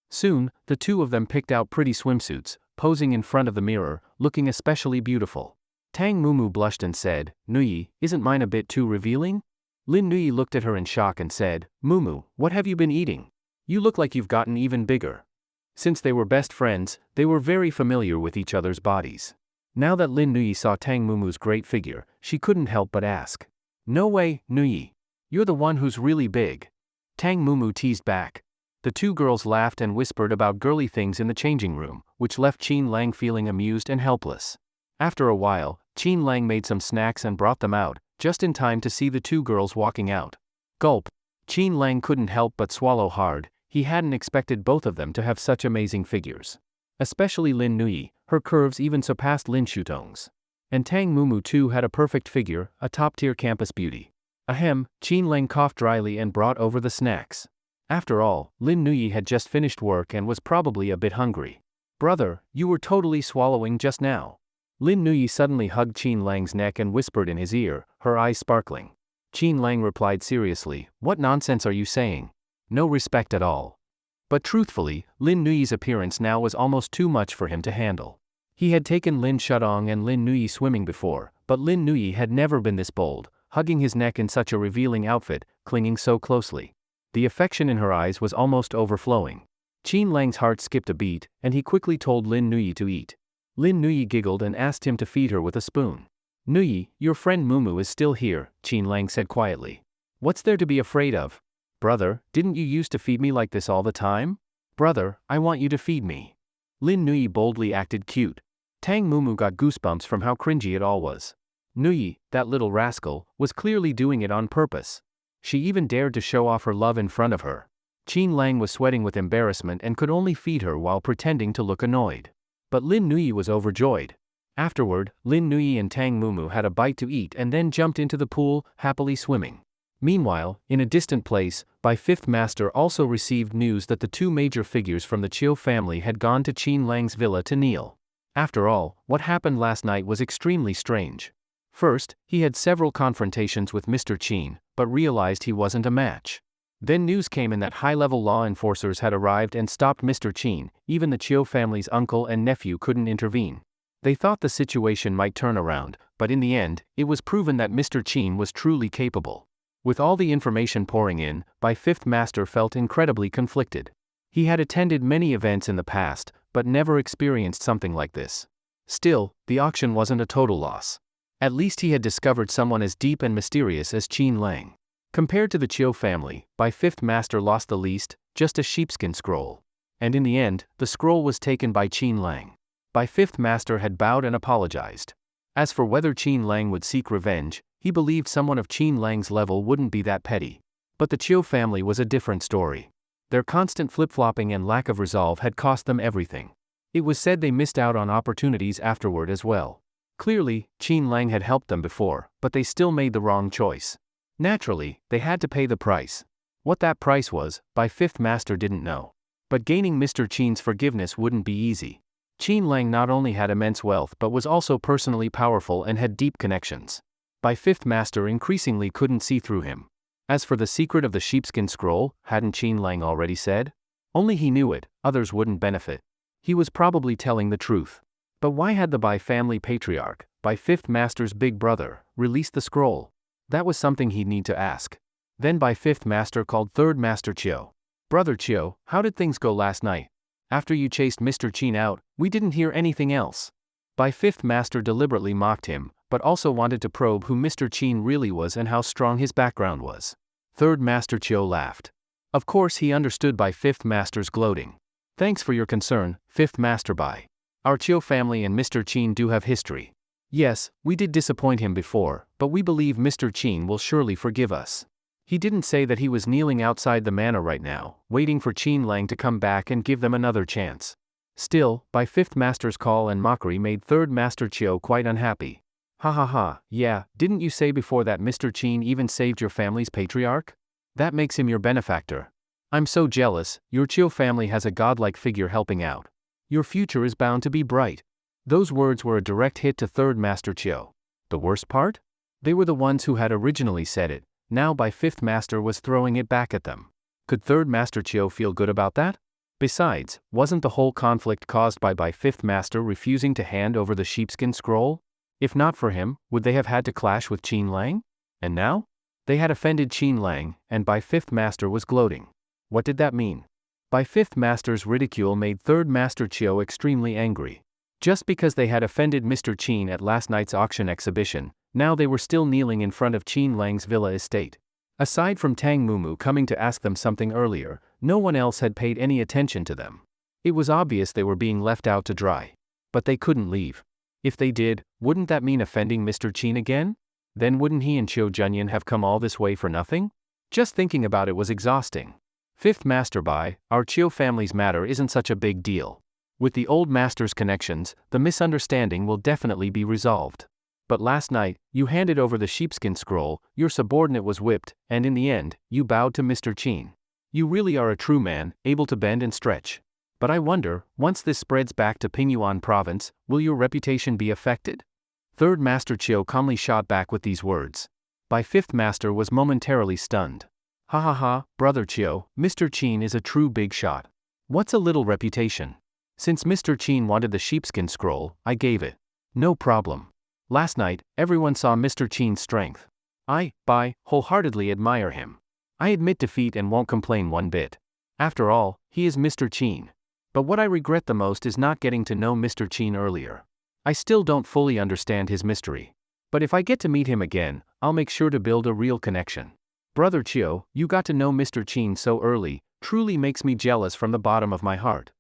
Soon, the two of them picked out pretty swimsuits, posing in front of the mirror, looking especially beautiful. Tang Mumu blushed and said, Nui, isn't mine a bit too revealing? Lin Nui looked at her in shock and said, Mumu, what have you been eating? You look like you've gotten even bigger. Since they were best friends, they were very familiar with each other's bodies. Now that Lin Nui saw Tang Mumu's great figure, she couldn't help but ask. No way, Nui. You're the one who's really big. Tang Mumu teased back. The two girls laughed and whispered about girly things in the changing room, which left Qin Lang feeling amused and helpless. After a while, Qin Lang made some snacks and brought them out, just in time to see the two girls walking out. Gulp. Qin Lang couldn't help but swallow hard. He hadn't expected both of them to have such amazing figures. Especially Lin Nui, her curves even surpassed Lin Shutong's. And Tang Mumu too had a perfect figure, a top-tier campus beauty. Ahem, Qin Lang coughed dryly and brought over the snacks. After all, Lin Nui had just finished work and was probably a bit hungry. Brother, you were totally swallowing just now. Lin Nui suddenly hugged Qin Lang's neck and whispered in his ear, her eyes sparkling. Qin Lang replied seriously, what nonsense are you saying? No respect at all. But truthfully, Lin Nui's appearance now was almost too much for him to handle. He had taken Lin Shutong and Lin Nui swimming before, but Lin Nui had never been this bold, hugging his neck in such a revealing outfit, clinging so closely. The affection in her eyes was almost overflowing. Qin Lang's heart skipped a beat, and he quickly told Lin Nui to eat. Lin Nui giggled and asked him to feed her with a spoon. Nui, your friend Mumu is still here, Qin Lang said quietly. What's there to be afraid of? Brother, didn't you used to feed me like this all the time? Brother, I want you to feed me. Lin Nui boldly acted cute. Tang Mumu got goosebumps from how cringy it all was. Nui, that little rascal, was clearly doing it on purpose. She even dared to show off her love in front of her. Qin Lang was sweating with embarrassment and could only feed her while pretending to look annoyed. But Lin Nui was overjoyed. Afterward, Lin Nui and Tang Mumu had a bite to eat and then jumped into the pool, happily swimming. Meanwhile, in a distant place, Bai Fifth Master also received news that the two major figures from the Chiu family had gone to Qin Lang's villa to kneel. After all, what happened last night was extremely strange. First, he had several confrontations with Mr. Qin, but realized he wasn't a match. Then news came in that high-level law enforcers had arrived and stopped Mr. Qin. Even the Chiu family's uncle and nephew couldn't intervene. They thought the situation might turn around, but in the end, it was proven that Mr. Qin was truly capable. With all the information pouring in, Bai Fifth Master felt incredibly conflicted. He had attended many events in the past, but never experienced something like this. Still, the auction wasn't a total loss. At least he had discovered someone as deep and mysterious as Qin Lang. Compared to the Chiu family, Bai Fifth Master lost the least, just a sheepskin scroll. And in the end, the scroll was taken by Qin Lang. Bai Fifth Master had bowed and apologized. As for whether Qin Lang would seek revenge, he believed someone of Qin Lang's level wouldn't be that petty. But the Chiu family was a different story. Their constant flip-flopping and lack of resolve had cost them everything. It was said they missed out on opportunities afterward as well. Clearly, Qin Lang had helped them before, but they still made the wrong choice. Naturally, they had to pay the price. What that price was, by Fifth Master didn't know. But gaining Mr. Qin's forgiveness wouldn't be easy. Qin Lang not only had immense wealth but was also personally powerful and had deep connections. By Fifth Master increasingly couldn't see through him. As for the secret of the sheepskin scroll, hadn't Qin Lang already said? Only he knew it, others wouldn't benefit. He was probably telling the truth. But why had the Bai family patriarch, by Fifth Master's big brother, released the scroll? That was something he'd need to ask. Then Bai Fifth Master called Third Master Chiu. Brother Chiu, how did things go last night? After you chased Mr. Qin out, we didn't hear anything else. Bai Fifth Master deliberately mocked him, but also wanted to probe who Mr. Qin really was and how strong his background was. Third Master Chiu laughed. Of course he understood Bai Fifth Master's gloating. Thanks for your concern, Fifth Master Bai. Our Chiu family and Mr. Qin do have history. Yes, we did disappoint him before, but we believe Mr. Qin will surely forgive us. He didn't say that he was kneeling outside the manor right now, waiting for Qin Lang to come back and give them another chance. Still, Bai Fifth Master's call and mockery made Third Master Chiu quite unhappy. Ha ha ha, yeah, didn't you say before that Mr. Qin even saved your family's patriarch? That makes him your benefactor. I'm so jealous, your Chiu family has a godlike figure helping out. Your future is bound to be bright. Those words were a direct hit to Third Master Chiu. The worst part? They were the ones who had originally said it, now Bai Fifth Master was throwing it back at them. Could Third Master Chiu feel good about that? Besides, wasn't the whole conflict caused by Bai Fifth Master refusing to hand over the sheepskin scroll? If not for him, would they have had to clash with Qin Lang? And now? They had offended Qin Lang, and Bai Fifth Master was gloating. What did that mean? Bai Fifth Master's ridicule made Third Master Chiu extremely angry. Just because they had offended Mr. Qin at last night's auction exhibition, now they were still kneeling in front of Qin Lang's villa estate. Aside from Tang Mumu coming to ask them something earlier, no one else had paid any attention to them. It was obvious they were being left out to dry. But they couldn't leave. If they did, wouldn't that mean offending Mr. Qin again? Then wouldn't he and Chiu Junyan have come all this way for nothing? Just thinking about it was exhausting. Fifth Master Bai, our Chiu family's matter isn't such a big deal. With the old master's connections, the misunderstanding will definitely be resolved. But last night, you handed over the sheepskin scroll, your subordinate was whipped, and in the end, you bowed to Mr. Qin. You really are a true man, able to bend and stretch. But I wonder, once this spreads back to Pingyuan province, will your reputation be affected? Third Master Chiu calmly shot back with these words. Bai Fifth Master was momentarily stunned. Ha ha ha, Brother Chiu, Mr. Qin is a true big shot. What's a little reputation? Since Mr. Qin wanted the sheepskin scroll, I gave it. No problem. Last night, everyone saw Mr. Qin's strength. Bai, wholeheartedly admire him. I admit defeat and won't complain one bit. After all, he is Mr. Qin. But what I regret the most is not getting to know Mr. Qin earlier. I still don't fully understand his mystery. But if I get to meet him again, I'll make sure to build a real connection. Brother Chiu, you got to know Mr. Qin so early, truly makes me jealous from the bottom of my heart.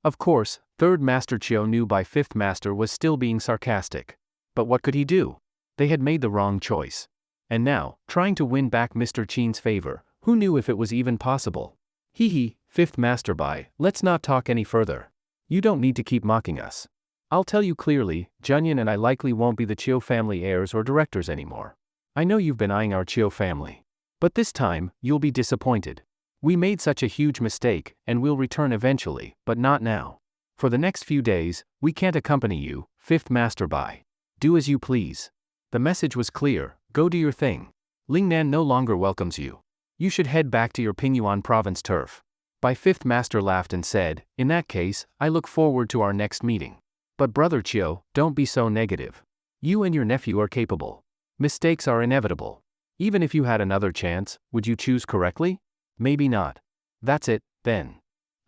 Of course, Third Master Chiu knew Bai Fifth Master was still being sarcastic. But what could he do? They had made the wrong choice. And now, trying to win back Mr. Qin's favor, who knew if it was even possible? Hee, Fifth Master Bai, let's not talk any further. You don't need to keep mocking us. I'll tell you clearly, Junyan and I likely won't be the Chiu family heirs or directors anymore. I know you've been eyeing our Chiu family. But this time, you'll be disappointed. We made such a huge mistake, and we'll return eventually, but not now. For the next few days, we can't accompany you, Fifth Master Bai. Do as you please. The message was clear, go do your thing. Lingnan no longer welcomes you. You should head back to your Pingyuan province turf. Bai Fifth Master laughed and said, in that case, I look forward to our next meeting. But Brother Chiu, don't be so negative. You and your nephew are capable. Mistakes are inevitable. Even if you had another chance, would you choose correctly? Maybe not. That's it, then.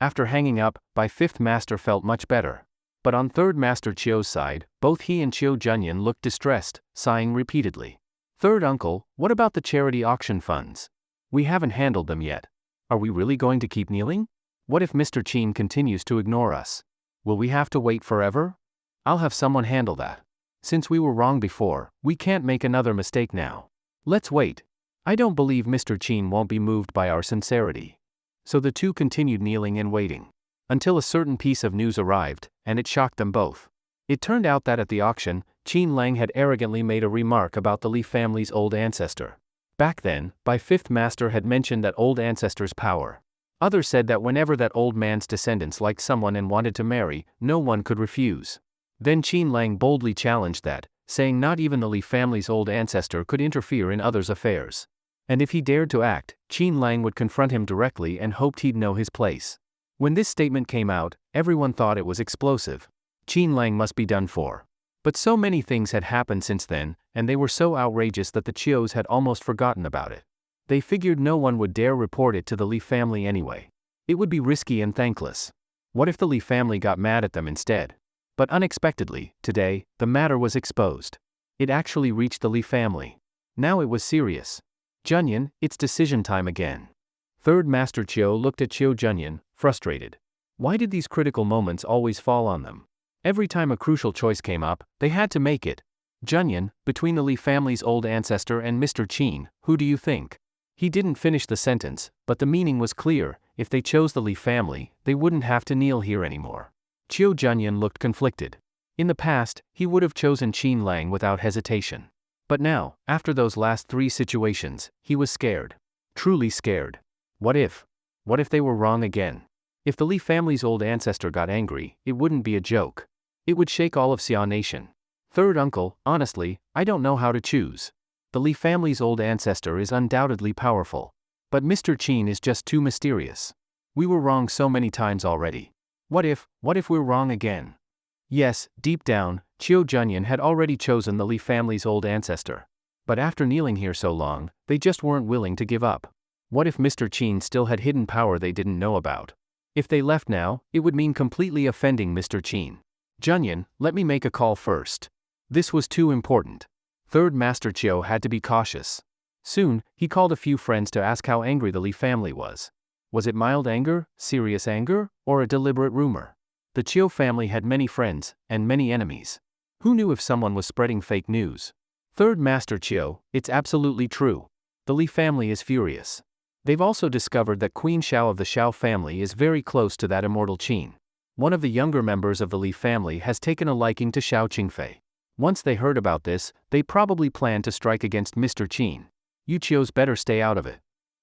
After hanging up, Bai Fifth Master felt much better. But on Third Master Chiu's side, both he and Chiu Junyan looked distressed, sighing repeatedly. Third Uncle, what about the charity auction funds? We haven't handled them yet. Are we really going to keep kneeling? What if Mr. Qin continues to ignore us? Will we have to wait forever? I'll have someone handle that. Since we were wrong before, we can't make another mistake now. Let's wait. I don't believe Mr. Chin won't be moved by our sincerity. So the two continued kneeling and waiting. Until a certain piece of news arrived, and it shocked them both. It turned out that at the auction, Qin Lang had arrogantly made a remark about the Li family's old ancestor. Back then, by fifth master had mentioned that old ancestor's power. Others said that whenever that old man's descendants liked someone and wanted to marry, no one could refuse. Then Qin Lang boldly challenged that, saying not even the Li family's old ancestor could interfere in others' affairs. And if he dared to act, Qin Lang would confront him directly and hoped he'd know his place. When this statement came out, everyone thought it was explosive. Qin Lang must be done for. But so many things had happened since then, and they were so outrageous that the Chios had almost forgotten about it. They figured no one would dare report it to the Li family anyway. It would be risky and thankless. What if the Li family got mad at them instead? But unexpectedly, today, the matter was exposed. It actually reached the Li family. Now it was serious. Junyan, it's decision time again. Third Master Chio looked at Chio Junyan, frustrated. Why did these critical moments always fall on them? Every time a crucial choice came up, they had to make it. Junyan, between the Li family's old ancestor and Mr. Chin, who do you think? He didn't finish the sentence, but the meaning was clear. If they chose the Li family, they wouldn't have to kneel here anymore. Chio Junyan looked conflicted. In the past, he would have chosen Qin Lang without hesitation. But now, after those last three situations, he was scared. Truly scared. What if they were wrong again? If the Li family's old ancestor got angry, it wouldn't be a joke. It would shake all of Xia Nation. Third uncle, honestly, I don't know how to choose. The Li family's old ancestor is undoubtedly powerful. But Mr. Qin is just too mysterious. We were wrong so many times already. What if we're wrong again? Yes, deep down, Chio Junyan had already chosen the Li family's old ancestor. But after kneeling here so long, they just weren't willing to give up. What if Mr. Qin still had hidden power they didn't know about? If they left now, it would mean completely offending Mr. Qin. Junyan, let me make a call first. This was too important. Third Master Chio had to be cautious. Soon, he called a few friends to ask how angry the Li family was. Was it mild anger, serious anger, or a deliberate rumor? The Chio family had many friends, and many enemies. Who knew if someone was spreading fake news? Third Master Chio, it's absolutely true. The Li family is furious. They've also discovered that Queen Xiao of the Xiao family is very close to that immortal Qin. One of the younger members of the Li family has taken a liking to Xiao Qingfei. Once they heard about this, they probably planned to strike against Mr. Qin. You Chios better stay out of it.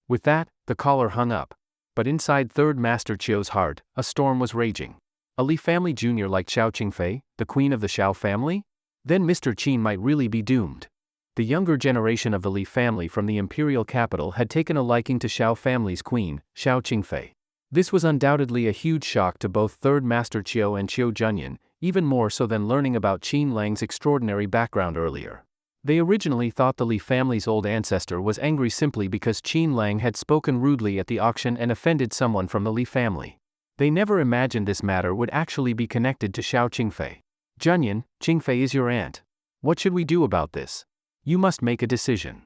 With that, the caller hung up. But inside Third Master Chio's heart, a storm was raging. A Li family junior like Xiao Qingfei, the queen of the Xiao family? Then Mr. Qin might really be doomed. The younger generation of the Li family from the imperial capital had taken a liking to Xiao family's queen, Xiao Qingfei. This was undoubtedly a huge shock to both Third Master Chio and Chio Junyan, even more so than learning about Qin Lang's extraordinary background earlier. They originally thought the Li family's old ancestor was angry simply because Qin Lang had spoken rudely at the auction and offended someone from the Li family. They never imagined this matter would actually be connected to Xiao Qingfei. Junyan, Qingfei is your aunt. What should we do about this? You must make a decision.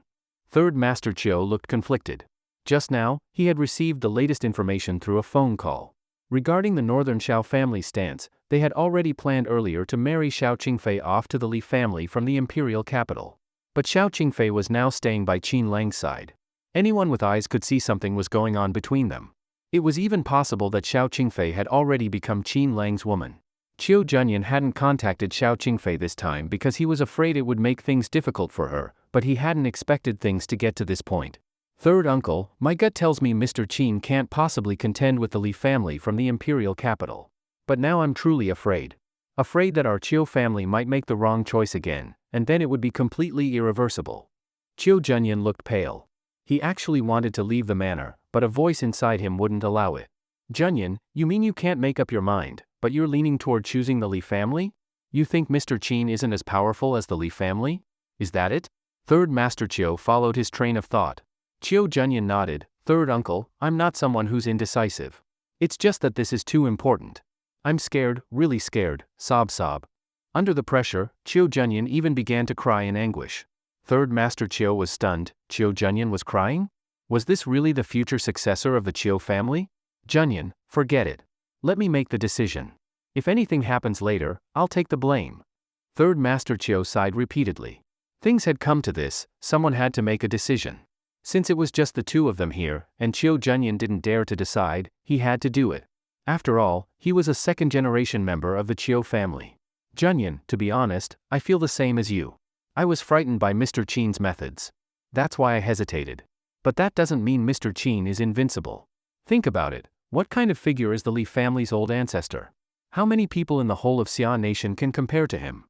Third Master Chio looked conflicted. Just now, he had received the latest information through a phone call. Regarding the northern Xiao family's stance, they had already planned earlier to marry Xiao Qingfei off to the Li family from the imperial capital. But Xiao Qingfei was now staying by Qin Lang's side. Anyone with eyes could see something was going on between them. It was even possible that Xiao Qingfei had already become Qin Lang's woman. Chio Junyan hadn't contacted Xiao Qingfei this time because he was afraid it would make things difficult for her, but he hadn't expected things to get to this point. Third uncle, my gut tells me Mr. Qin can't possibly contend with the Li family from the imperial capital. But now I'm truly afraid. Afraid that our Chio family might make the wrong choice again, and then it would be completely irreversible. Chio Junyan looked pale. He actually wanted to leave the manor, but a voice inside him wouldn't allow it. Junyan, you mean you can't make up your mind, but you're leaning toward choosing the Li family? You think Mr. Qin isn't as powerful as the Li family? Is that it? Third Master Chio followed his train of thought. Chio Junyan nodded. Third uncle, I'm not someone who's indecisive. It's just that this is too important. I'm scared, really scared, sob. Under the pressure, Chio Junyan even began to cry in anguish. Third Master Chio was stunned. Chio Junyan was crying? Was this really the future successor of the Chio family? Junyan, forget it. Let me make the decision. If anything happens later, I'll take the blame. Third Master Chiu sighed repeatedly. Things had come to this, someone had to make a decision. Since it was just the two of them here, and Chiu Junyan didn't dare to decide, he had to do it. After all, he was a second-generation member of the Chiu family. Junyan, to be honest, I feel the same as you. I was frightened by Mr. Chin's methods. That's why I hesitated. But that doesn't mean Mr. Chin is invincible. Think about it, what kind of figure is the Li family's old ancestor? How many people in the whole of Xia Nation can compare to him?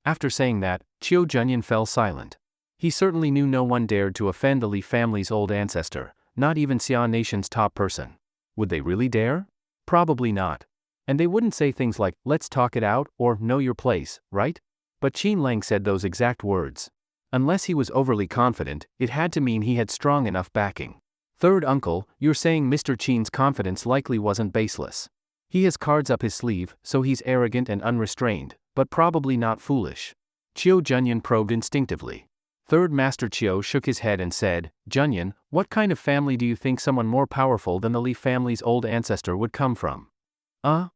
After saying that, Chiu Junyan fell silent. He certainly knew no one dared to offend the Li family's old ancestor, not even Xia Nation's top person. Would they really dare? Probably not. And they wouldn't say things like, let's talk it out, or know your place, right? But Qin Lang said those exact words. Unless he was overly confident, it had to mean he had strong enough backing. Third uncle, you're saying Mr. Qin's confidence likely wasn't baseless. He has cards up his sleeve, so he's arrogant and unrestrained, but probably not foolish. Chiu Junyan probed instinctively. Third Master Chiu shook his head and said, Junyan, what kind of family do you think someone more powerful than the Li family's old ancestor would come from?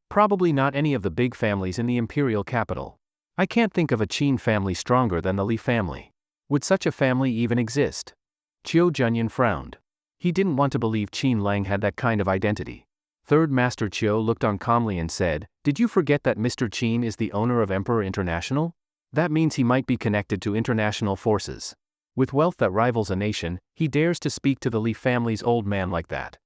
Probably not any of the big families in the imperial capital. I can't think of a Qin family stronger than the Li family. Would such a family even exist? Chiu Junyan frowned. He didn't want to believe Qin Lang had that kind of identity. Third Master Chiu looked on calmly and said, did you forget that Mr. Qin is the owner of Emperor International? That means he might be connected to international forces. With wealth that rivals a nation, he dares to speak to the Li family's old man like that.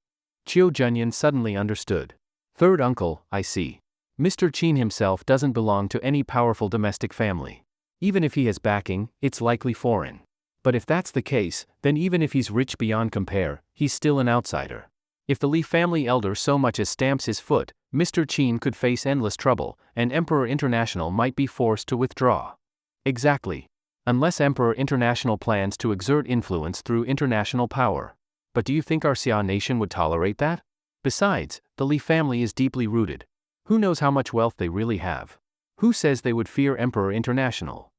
Chiu Junyan suddenly understood. Third uncle, I see. Mr. Qin himself doesn't belong to any powerful domestic family. Even if he has backing, it's likely foreign. But if that's the case, then even if he's rich beyond compare, he's still an outsider. If the Li family elder so much as stamps his foot, Mr. Qin could face endless trouble, and Emperor International might be forced to withdraw. Exactly. Unless Emperor International plans to exert influence through international power. But do you think our Xia nation would tolerate that? Besides, the Li family is deeply rooted. Who knows how much wealth they really have? Who says they would fear Emperor International?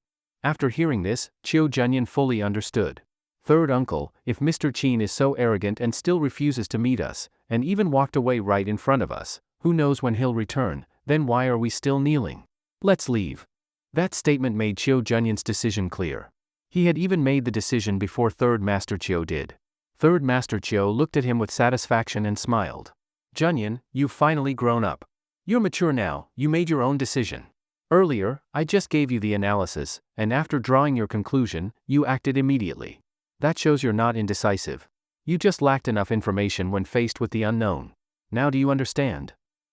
After hearing this, Chiu Junyan fully understood. Third uncle, if Mr. Qin is so arrogant and still refuses to meet us, and even walked away right in front of us, who knows when he'll return, then why are we still kneeling? Let's leave. That statement made Chiu Junyan's decision clear. He had even made the decision before Third Master Chiu did. Third Master Chiu looked at him with satisfaction and smiled. Junyan, you've finally grown up. You're mature now, you made your own decision. Earlier, I just gave you the analysis, and after drawing your conclusion, you acted immediately. That shows you're not indecisive. You just lacked enough information when faced with the unknown. Now do you understand?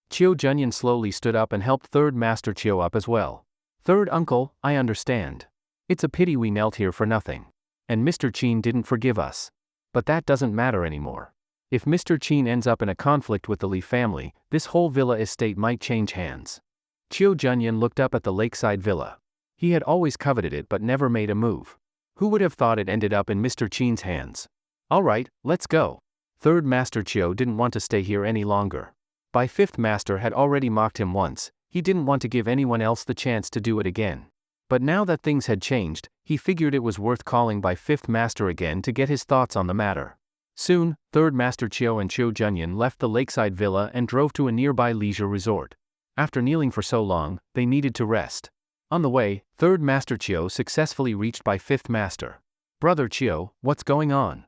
Chiu Junyan slowly stood up and helped Third Master Chiu up as well. Third uncle, I understand. It's a pity we knelt here for nothing. And Mr. Qin didn't forgive us. But that doesn't matter anymore. If Mr. Qin ends up in a conflict with the Li family, this whole villa estate might change hands. Chiu Junyan looked up at the lakeside villa. He had always coveted it but never made a move. Who would have thought it ended up in Mr. Qin's hands? Alright, let's go. Third Master Chiu didn't want to stay here any longer. By Fifth Master had already mocked him once, he didn't want to give anyone else the chance to do it again. But now that things had changed, he figured it was worth calling by Fifth Master again to get his thoughts on the matter. Soon, Third Master Chiu and Chiu Junyan left the lakeside villa and drove to a nearby leisure resort. After kneeling for so long, they needed to rest. On the way, Third Master Chiu successfully reached by Fifth Master. Brother Chiu, what's going on?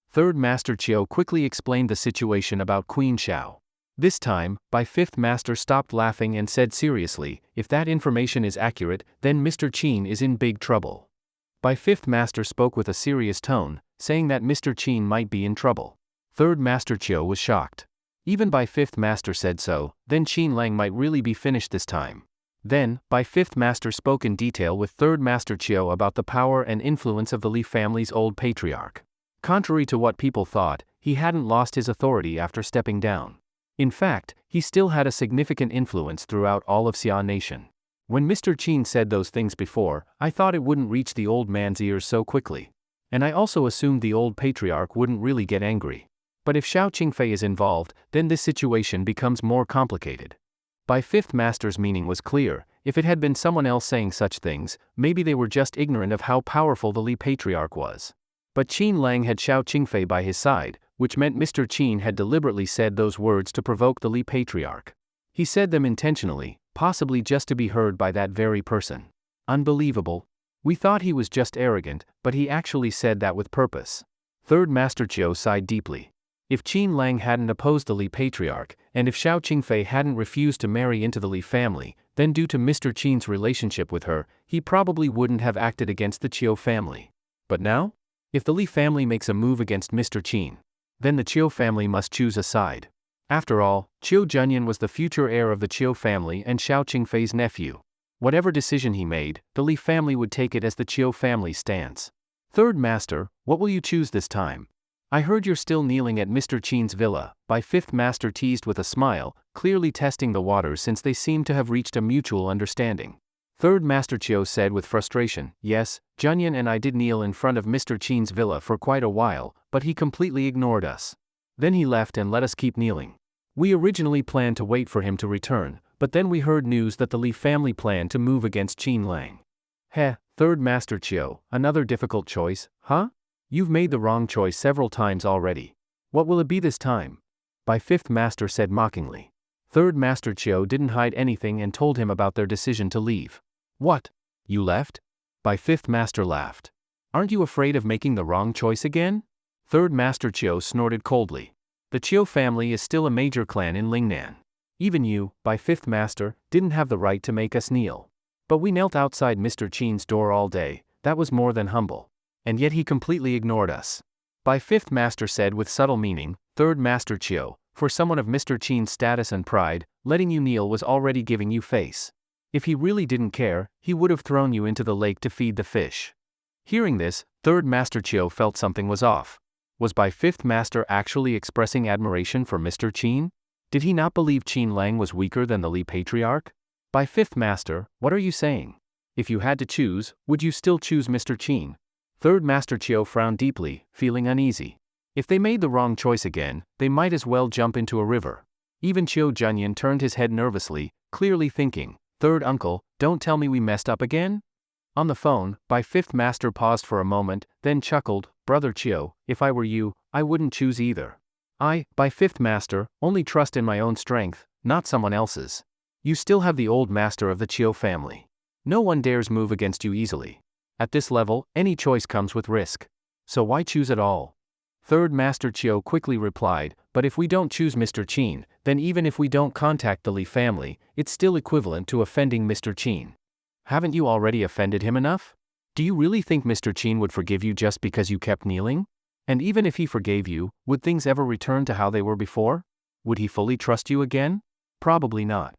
Third Master Chiu quickly explained the situation about Queen Xiao. This time, by Fifth Master stopped laughing and said seriously, if that information is accurate, then Mr. Qin is in big trouble. By Fifth Master spoke with a serious tone, saying that Mr. Qin might be in trouble. Third Master Chiu was shocked. Even by Fifth Master said so, then Qin Lang might really be finished this time. Then, by Fifth Master spoke in detail with Third Master Chiu about the power and influence of the Li family's old patriarch. Contrary to what people thought, he hadn't lost his authority after stepping down. In fact, he still had a significant influence throughout all of Xia Nation. When Mr. Qin said those things before, I thought it wouldn't reach the old man's ears so quickly. And I also assumed the old patriarch wouldn't really get angry. But if Xiao Qingfei is involved, then this situation becomes more complicated. By Fifth Master's meaning was clear, if it had been someone else saying such things, maybe they were just ignorant of how powerful the Li patriarch was. But Qin Lang had Xiao Qingfei by his side, which meant Mr. Qin had deliberately said those words to provoke the Li patriarch. He said them intentionally, possibly just to be heard by that very person. Unbelievable. We thought he was just arrogant, but he actually said that with purpose. Third Master Chiu sighed deeply. If Qin Lang hadn't opposed the Li patriarch, and if Xiao Qingfei hadn't refused to marry into the Li family, then due to Mr. Qin's relationship with her, he probably wouldn't have acted against the Chiu family. But now? If the Li family makes a move against Mr. Qin, then the Chiu family must choose a side. After all, Chiu Junyan was the future heir of the Chiu family and Xiao Qingfei's nephew. Whatever decision he made, the Li family would take it as the Chiu family stance. Third Master, what will you choose this time? I heard you're still kneeling at Mr. Qin's villa, by Fifth Master teased with a smile, clearly testing the waters since they seemed to have reached a mutual understanding. Third Master Chiu said with frustration, yes, Junyan and I did kneel in front of Mr. Qin's villa for quite a while, but he completely ignored us. Then he left and let us keep kneeling. We originally planned to wait for him to return, but then we heard news that the Li family planned to move against Qin Lang. Heh, Third Master Chiu, another difficult choice, huh? You've made the wrong choice several times already. What will it be this time? By Fifth Master said mockingly. Third Master Chiu didn't hide anything and told him about their decision to leave. What? You left? By Fifth Master laughed. Aren't you afraid of making the wrong choice again? Third Master Chiu snorted coldly. The Chiu family is still a major clan in Lingnan. Even you, by Fifth Master, didn't have the right to make us kneel. But we knelt outside Mr. Qin's door all day, that was more than humble. And yet he completely ignored us. By Fifth Master said with subtle meaning, Third Master Chiu, for someone of Mr. Qin's status and pride, letting you kneel was already giving you face. If he really didn't care, he would have thrown you into the lake to feed the fish. Hearing this, Third Master Chiu felt something was off. Was by Fifth Master actually expressing admiration for Mr. Qin? Did he not believe Qin Lang was weaker than the Li patriarch? By Fifth Master, what are you saying? If you had to choose, would you still choose Mr. Qin? Third Master Chiu frowned deeply, feeling uneasy. If they made the wrong choice again, they might as well jump into a river. Even Chiu Junyan turned his head nervously, clearly thinking, Third Uncle, don't tell me we messed up again? On the phone, by Fifth Master paused for a moment, then chuckled, Brother Chiu, if I were you, I wouldn't choose either. I, by Fifth Master, only trust in my own strength, not someone else's. You still have the old master of the Chiu family. No one dares move against you easily. At this level, any choice comes with risk. So why choose at all? Third Master Chiu quickly replied, but if we don't choose Mr. Qin, then even if we don't contact the Li family, it's still equivalent to offending Mr. Qin. Haven't you already offended him enough? Do you really think Mr. Qin would forgive you just because you kept kneeling? And even if he forgave you, would things ever return to how they were before? Would he fully trust you again? Probably not.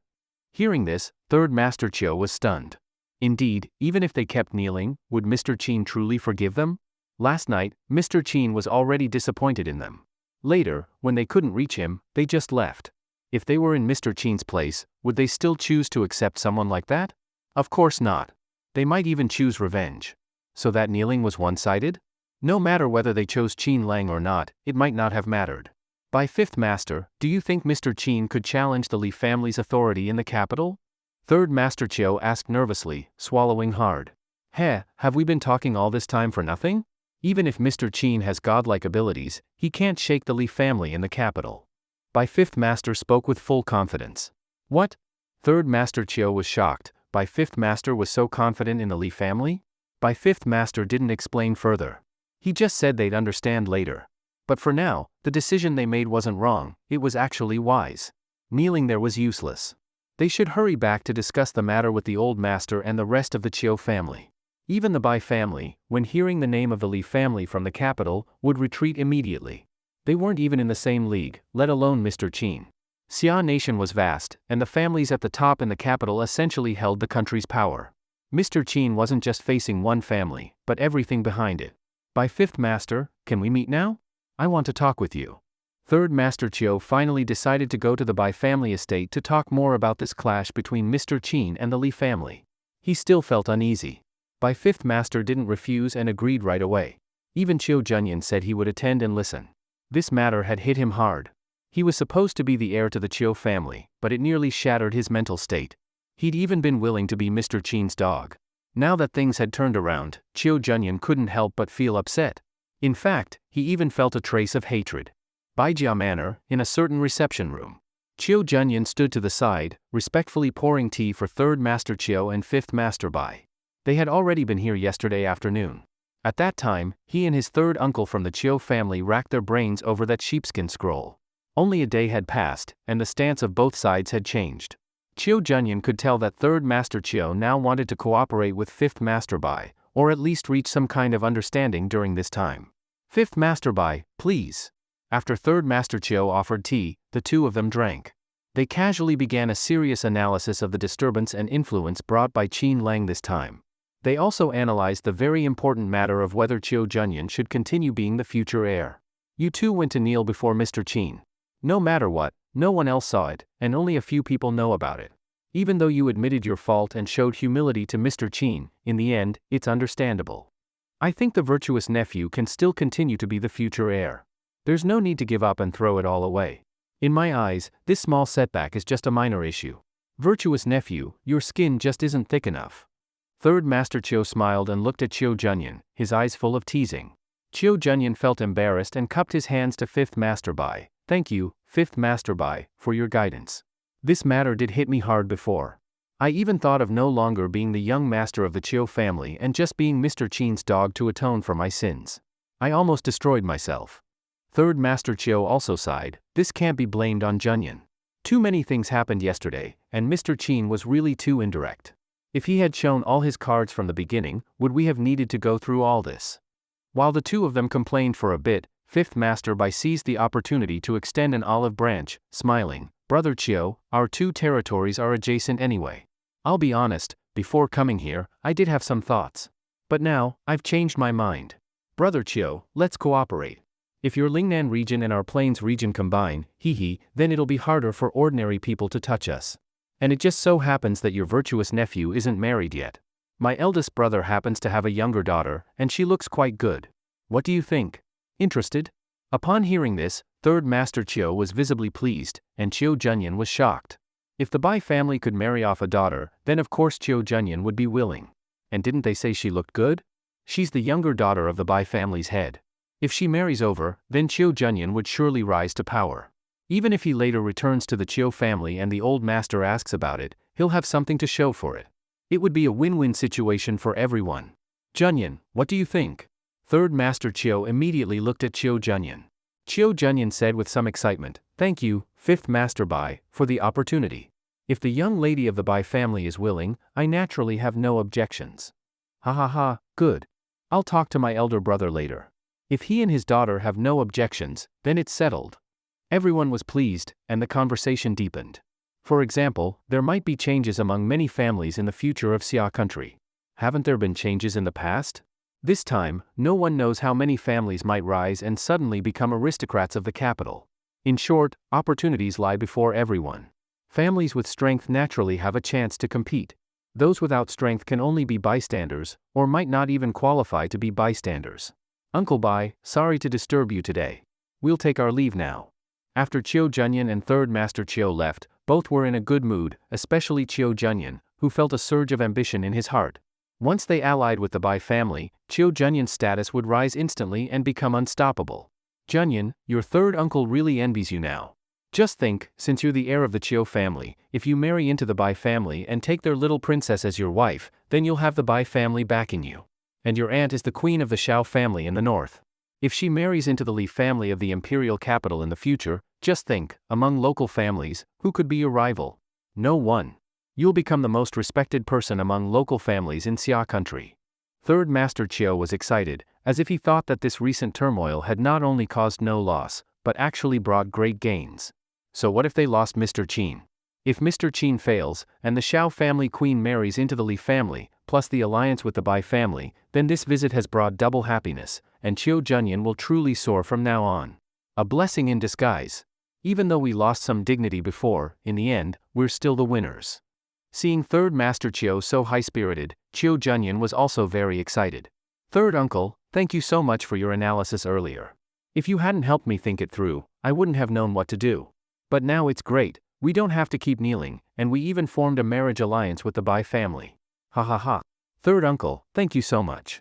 Hearing this, Third Master Chiu was stunned. Indeed, even if they kept kneeling, would Mr. Qin truly forgive them? Last night, Mr. Qin was already disappointed in them. Later, when they couldn't reach him, they just left. If they were in Mr. Qin's place, would they still choose to accept someone like that? Of course not. They might even choose revenge. So that kneeling was one-sided? No matter whether they chose Qin Lang or not, it might not have mattered. By Fifth Master, do you think Mr. Qin could challenge the Li family's authority in the capital? Third Master Chiu asked nervously, swallowing hard. Heh, have we been talking all this time for nothing? Even if Mr. Qin has godlike abilities, he can't shake the Li family in the capital. By Fifth Master spoke with full confidence. What? Third Master Chiu was shocked. By Fifth Master was so confident in the Li family? By Fifth Master didn't explain further. He just said they'd understand later. But for now, the decision they made wasn't wrong, it was actually wise. Kneeling there was useless. They should hurry back to discuss the matter with the old master and the rest of the Chiu family. Even the Bai family, when hearing the name of the Li family from the capital, would retreat immediately. They weren't even in the same league, let alone Mr. Qin. Xia Nation was vast, and the families at the top in the capital essentially held the country's power. Mr. Qin wasn't just facing one family, but everything behind it. By Fifth Master, can we meet now? I want to talk with you. Third Master Chiu finally decided to go to the Bai family estate to talk more about this clash between Mr. Qin and the Li family. He still felt uneasy. By Fifth Master didn't refuse and agreed right away. Even Chiu Junyan said he would attend and listen. This matter had hit him hard. He was supposed to be the heir to the Chiu family, but it nearly shattered his mental state. He'd even been willing to be Mr. Qin's dog. Now that things had turned around, Chiu Junyan couldn't help but feel upset. In fact, he even felt a trace of hatred. By Jia Manor, in a certain reception room, Chiu Junyan stood to the side, respectfully pouring tea for Third Master Chiu and Fifth Master Bai. They had already been here yesterday afternoon. At that time, he and his third uncle from the Chiu family racked their brains over that sheepskin scroll. Only a day had passed, and the stance of both sides had changed. Chiu Junyan could tell that third Master Chiu now wanted to cooperate with fifth Master Bai, or at least reach some kind of understanding during this time. Fifth Master Bai, please. After third Master Chiu offered tea, the two of them drank. They casually began a serious analysis of the disturbance and influence brought by Qin Lang this time. They also analyzed the very important matter of whether Chiu Junyan should continue being the future heir. You two went to kneel before Mr. Qin. No matter what, no one else saw it, and only a few people know about it. Even though you admitted your fault and showed humility to Mr. Qin, in the end, it's understandable. I think the virtuous nephew can still continue to be the future heir. There's no need to give up and throw it all away. In my eyes, this small setback is just a minor issue. Virtuous nephew, your skin just isn't thick enough. Third Master Chiu smiled and looked at Chiu Junyan, his eyes full of teasing. Chiu Junyan felt embarrassed and cupped his hands to Fifth Master Bai. Thank you, Fifth Master Bai, for your guidance. This matter did hit me hard before. I even thought of no longer being the young master of the Chiu family and just being Mr. Qin's dog to atone for my sins. I almost destroyed myself. Third Master Chiu also sighed. This can't be blamed on Junyan. Too many things happened yesterday, and Mr. Qin was really too indirect. If he had shown all his cards from the beginning, would we have needed to go through all this? While the two of them complained for a bit, Fifth Master Bai seized the opportunity to extend an olive branch, smiling. Brother Chiu, our two territories are adjacent anyway. I'll be honest, before coming here, I did have some thoughts. But now, I've changed my mind. Brother Chiu, let's cooperate. If your Lingnan region and our Plains region combine, then it'll be harder for ordinary people to touch us. And it just so happens that your virtuous nephew isn't married yet. My eldest brother happens to have a younger daughter, and she looks quite good. What do you think? Interested? Upon hearing this, third Master Chiu was visibly pleased, and Chiu Junyan was shocked. If the Bai family could marry off a daughter, then of course Chiu Junyan would be willing. And didn't they say she looked good? She's the younger daughter of the Bai family's head. If she marries over, then Chiu Junyan would surely rise to power. Even if he later returns to the Chiu family and the old master asks about it, he'll have something to show for it. It would be a win-win situation for everyone. Junyan, what do you think? Third Master Chiu immediately looked at Chiu Junyan. Chiu Junyan said with some excitement, Thank you, Fifth Master Bai, for the opportunity. If the young lady of the Bai family is willing, I naturally have no objections. Good. I'll talk to my elder brother later. If he and his daughter have no objections, then it's settled. Everyone was pleased, and the conversation deepened. For example, there might be changes among many families in the future of Xia country. Haven't there been changes in the past? This time, no one knows how many families might rise and suddenly become aristocrats of the capital. In short, opportunities lie before everyone. Families with strength naturally have a chance to compete. Those without strength can only be bystanders, or might not even qualify to be bystanders. Uncle Bai, sorry to disturb you today. We'll take our leave now. After Chiu Junyan and third Master Chiu left, both were in a good mood, especially Chiu Junyan, who felt a surge of ambition in his heart. Once they allied with the Bai family, Chiu Junyan's status would rise instantly and become unstoppable. Junyan, your third uncle really envies you now. Just think, since you're the heir of the Chiu family, if you marry into the Bai family and take their little princess as your wife, then you'll have the Bai family backing you. And your aunt is the queen of the Shao family in the north. If she marries into the Li family of the imperial capital in the future, just think, among local families, who could be your rival? No one. You'll become the most respected person among local families in Xia country. Third Master Chiu was excited, as if he thought that this recent turmoil had not only caused no loss, but actually brought great gains. So what if they lost Mr. Qin? If Mr. Qin fails, and the Shao family queen marries into the Li family, plus the alliance with the Bai family, then this visit has brought double happiness, and Chiu Junyan will truly soar from now on. A blessing in disguise. Even though we lost some dignity before, in the end, we're still the winners. Seeing third Master Chiu so high-spirited, Chiu Junyan was also very excited. Third uncle, thank you so much for your analysis earlier. If you hadn't helped me think it through, I wouldn't have known what to do. But now it's great, we don't have to keep kneeling, and we even formed a marriage alliance with the Bai family. Third uncle, thank you so much.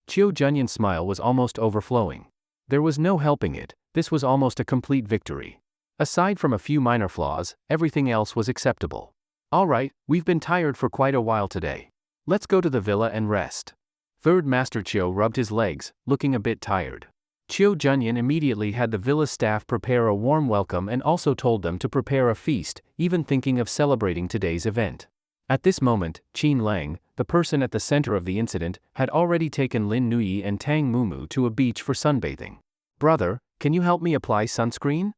Chiu Junyan's smile was almost overflowing. There was no helping it, this was almost a complete victory. Aside from a few minor flaws, everything else was acceptable. Alright, we've been tired for quite a while today. Let's go to the villa and rest. Third Master Chiu rubbed his legs, looking a bit tired. Chiu Junyan immediately had the villa staff prepare a warm welcome and also told them to prepare a feast, even thinking of celebrating today's event. At this moment, Qin Lang, the person at the center of the incident, had already taken Lin Nui and Tang Mumu to a beach for sunbathing. Brother, can you help me apply sunscreen?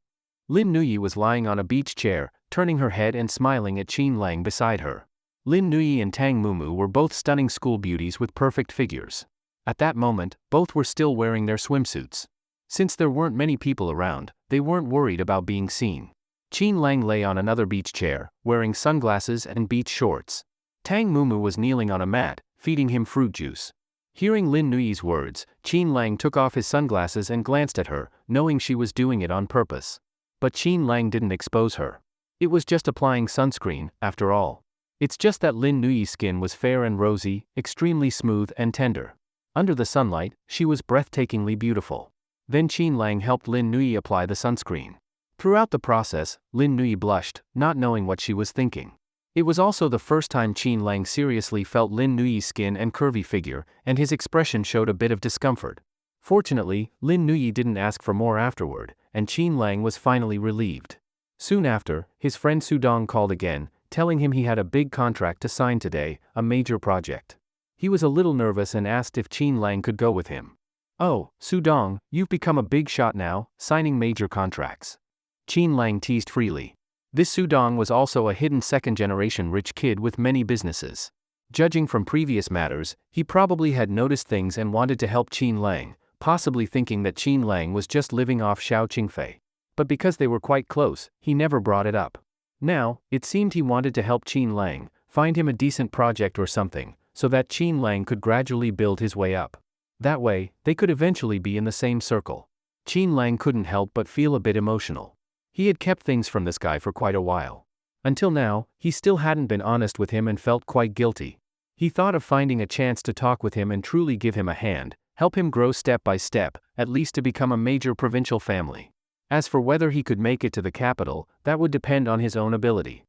Lin Nui was lying on a beach chair, turning her head and smiling at Qin Lang beside her. Lin Nui and Tang Mumu were both stunning school beauties with perfect figures. At that moment, both were still wearing their swimsuits. Since there weren't many people around, they weren't worried about being seen. Qin Lang lay on another beach chair, wearing sunglasses and beach shorts. Tang Mumu was kneeling on a mat, feeding him fruit juice. Hearing Lin Nui's words, Qin Lang took off his sunglasses and glanced at her, knowing she was doing it on purpose. But Qin Lang didn't expose her. It was just applying sunscreen, after all. It's just that Lin Nui's skin was fair and rosy, extremely smooth and tender. Under the sunlight, she was breathtakingly beautiful. Then Qin Lang helped Lin Nui apply the sunscreen. Throughout the process, Lin Nui blushed, not knowing what she was thinking. It was also the first time Qin Lang seriously felt Lin Nui's skin and curvy figure, and his expression showed a bit of discomfort. Fortunately, Lin Nui didn't ask for more afterward, and Qin Lang was finally relieved. Soon after, his friend Su Dong called again, telling him he had a big contract to sign today, a major project. He was a little nervous and asked if Qin Lang could go with him. Oh, Su Dong, you've become a big shot now, signing major contracts. Qin Lang teased freely. This Su Dong was also a hidden second-generation rich kid with many businesses. Judging from previous matters, he probably had noticed things and wanted to help Qin Lang, possibly thinking that Qin Lang was just living off Xiao Qingfei. But because they were quite close, he never brought it up. Now, it seemed he wanted to help Qin Lang, find him a decent project or something, so that Qin Lang could gradually build his way up. That way, they could eventually be in the same circle. Qin Lang couldn't help but feel a bit emotional. He had kept things from this guy for quite a while. Until now, he still hadn't been honest with him and felt quite guilty. He thought of finding a chance to talk with him and truly give him a hand, help him grow step by step, at least to become a major provincial family. As for whether he could make it to the capital, that would depend on his own ability.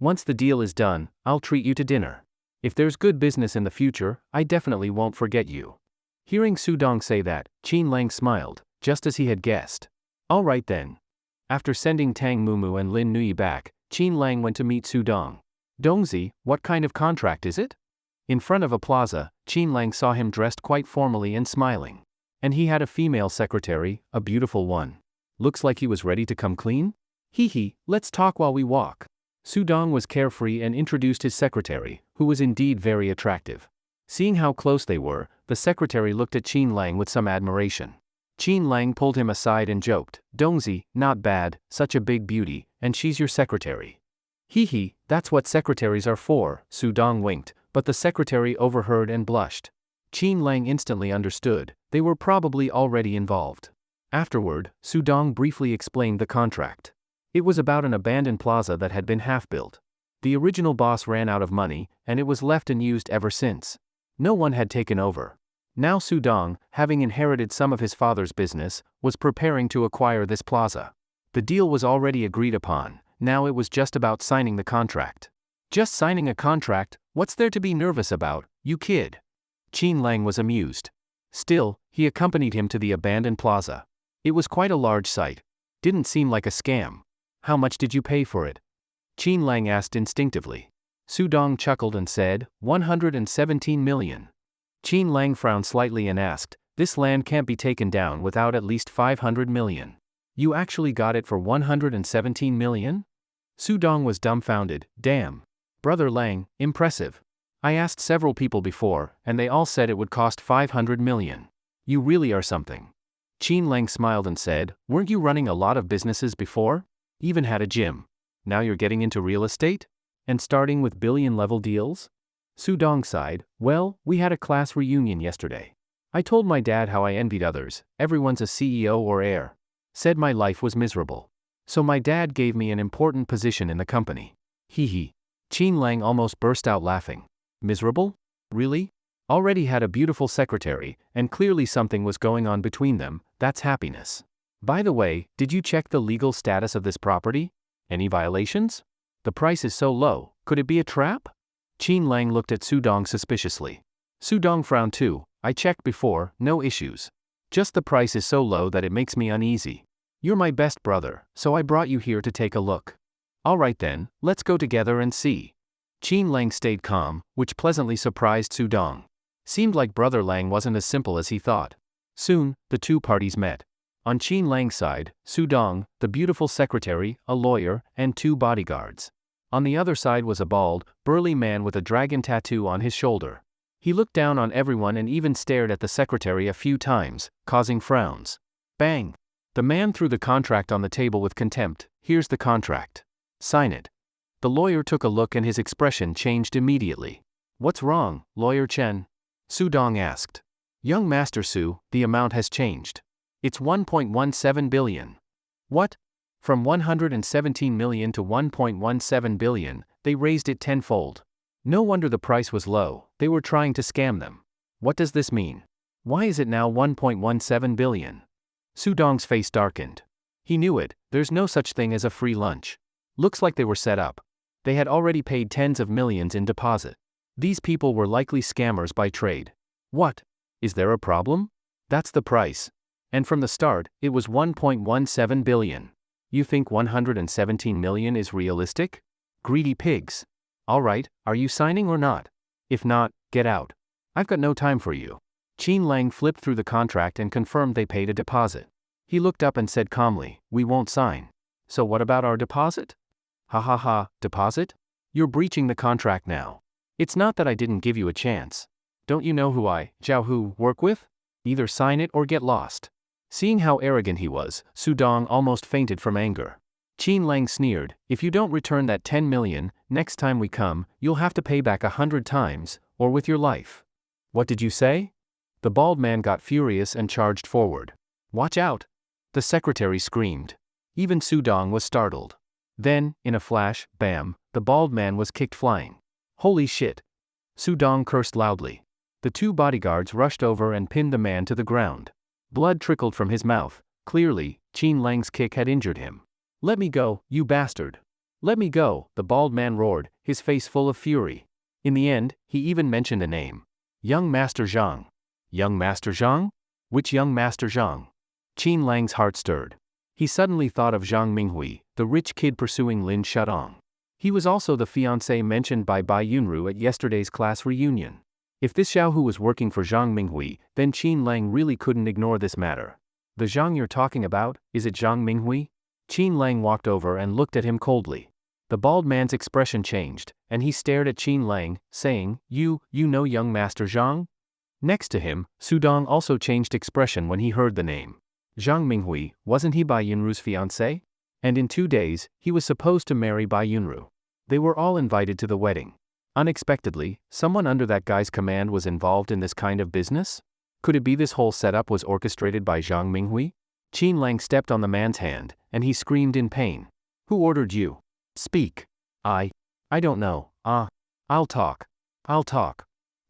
Once the deal is done, I'll treat you to dinner. If there's good business in the future, I definitely won't forget you. Hearing Su Dong say that, Qin Lang smiled, just as he had guessed. All right then. After sending Tang Mumu and Lin Nui back, Qin Lang went to meet Su Dong. Dongzi, what kind of contract is it? In front of a plaza, Qin Lang saw him dressed quite formally and smiling. And he had a female secretary, a beautiful one. Looks like he was ready to come clean? Let's talk while we walk. Su Dong was carefree and introduced his secretary, who was indeed very attractive. Seeing how close they were, the secretary looked at Qin Lang with some admiration. Qin Lang pulled him aside and joked, Dongzi, not bad, such a big beauty, and she's your secretary. That's what secretaries are for, Su Dong winked, but the secretary overheard and blushed. Qin Lang instantly understood, they were probably already involved. Afterward, Su Dong briefly explained the contract. It was about an abandoned plaza that had been half-built. The original boss ran out of money, and it was left unused ever since. No one had taken over. Now Su Dong, having inherited some of his father's business, was preparing to acquire this plaza. The deal was already agreed upon, now it was just about signing the contract. Just signing a contract, what's there to be nervous about, you kid? Qin Lang was amused. Still, he accompanied him to the abandoned plaza. It was quite a large site. Didn't seem like a scam. How much did you pay for it? Qin Lang asked instinctively. Su Dong chuckled and said, 117 million. Qin Lang frowned slightly and asked, this land can't be taken down without at least 500 million. You actually got it for 117 million? Su Dong was dumbfounded, damn. Brother Lang, impressive. I asked several people before, and they all said it would cost 500 million. You really are something. Qin Lang smiled and said, weren't you running a lot of businesses before? Even had a gym. Now you're getting into real estate? And starting with billion-level deals? Su Dong sighed, well, we had a class reunion yesterday. I told my dad how I envied others, everyone's a CEO or heir. Said my life was miserable. So my dad gave me an important position in the company. Qin Lang almost burst out laughing. Miserable? Really? Already had a beautiful secretary, and clearly something was going on between them, that's happiness. By the way, did you check the legal status of this property? Any violations? The price is so low, could it be a trap? Qin Lang looked at Su Dong suspiciously. Su Dong frowned too. I checked before, no issues. Just the price is so low that it makes me uneasy. You're my best brother, so I brought you here to take a look. Alright then, let's go together and see. Qin Lang stayed calm, which pleasantly surprised Su Dong. Seemed like Brother Lang wasn't as simple as he thought. Soon, the two parties met. On Qin Lang's side, Su Dong, the beautiful secretary, a lawyer, and two bodyguards. On the other side was a bald, burly man with a dragon tattoo on his shoulder. He looked down on everyone and even stared at the secretary a few times, causing frowns. Bang! The man threw the contract on the table with contempt. Here's the contract. Sign it. The lawyer took a look and his expression changed immediately. What's wrong, Lawyer Chen? Su Dong asked. Young Master Su, the amount has changed. It's 1.17 billion. What? From 117 million to 1.17 billion, they raised it tenfold. No wonder the price was low, they were trying to scam them. What does this mean? Why is it now 1.17 billion? Su Dong's face darkened. He knew it, there's no such thing as a free lunch. Looks like they were set up. They had already paid tens of millions in deposit. These people were likely scammers by trade. What? Is there a problem? That's the price. And from the start, it was 1.17 billion. You think 117 million is realistic? Greedy pigs. Alright, are you signing or not? If not, get out. I've got no time for you. Qin Lang flipped through the contract and confirmed they paid a deposit. He looked up and said calmly, we won't sign. So what about our deposit? Ha ha ha, deposit? You're breaching the contract now. It's not that I didn't give you a chance. Don't you know who I, Zhao Hu, work with? Either sign it or get lost. Seeing how arrogant he was, Su Dong almost fainted from anger. Qin Lang sneered, if you don't return that 10 million, next time we come, you'll have to pay back 100 times, or with your life. What did you say? The bald man got furious and charged forward. Watch out! The secretary screamed. Even Su Dong was startled. Then, in a flash, bam, the bald man was kicked flying. Holy shit! Su Dong cursed loudly. The two bodyguards rushed over and pinned the man to the ground. Blood trickled from his mouth. Clearly, Qin Lang's kick had injured him. Let me go, you bastard! Let me go, the bald man roared, his face full of fury. In the end, he even mentioned a name. Young Master Zhang. Young Master Zhang? Which young Master Zhang? Qin Lang's heart stirred. He suddenly thought of Zhang Minghui, the rich kid pursuing Lin Shudong. He was also the fiancé mentioned by Bai Yunru at yesterday's class reunion. If this Xiao Hu was working for Zhang Minghui, then Qin Lang really couldn't ignore this matter. The Zhang you're talking about, is it Zhang Minghui? Qin Lang walked over and looked at him coldly. The bald man's expression changed, and he stared at Qin Lang, saying, You know young Master Zhang? Next to him, Su Dong also changed expression when he heard the name. Zhang Minghui, wasn't he Bai Yunru's fiancé? And in 2 days, he was supposed to marry Bai Yunru. They were all invited to the wedding. Unexpectedly, someone under that guy's command was involved in this kind of business? Could it be this whole setup was orchestrated by Zhang Minghui? Qin Lang stepped on the man's hand, and he screamed in pain. Who ordered you? Speak. I don't know. I'll talk.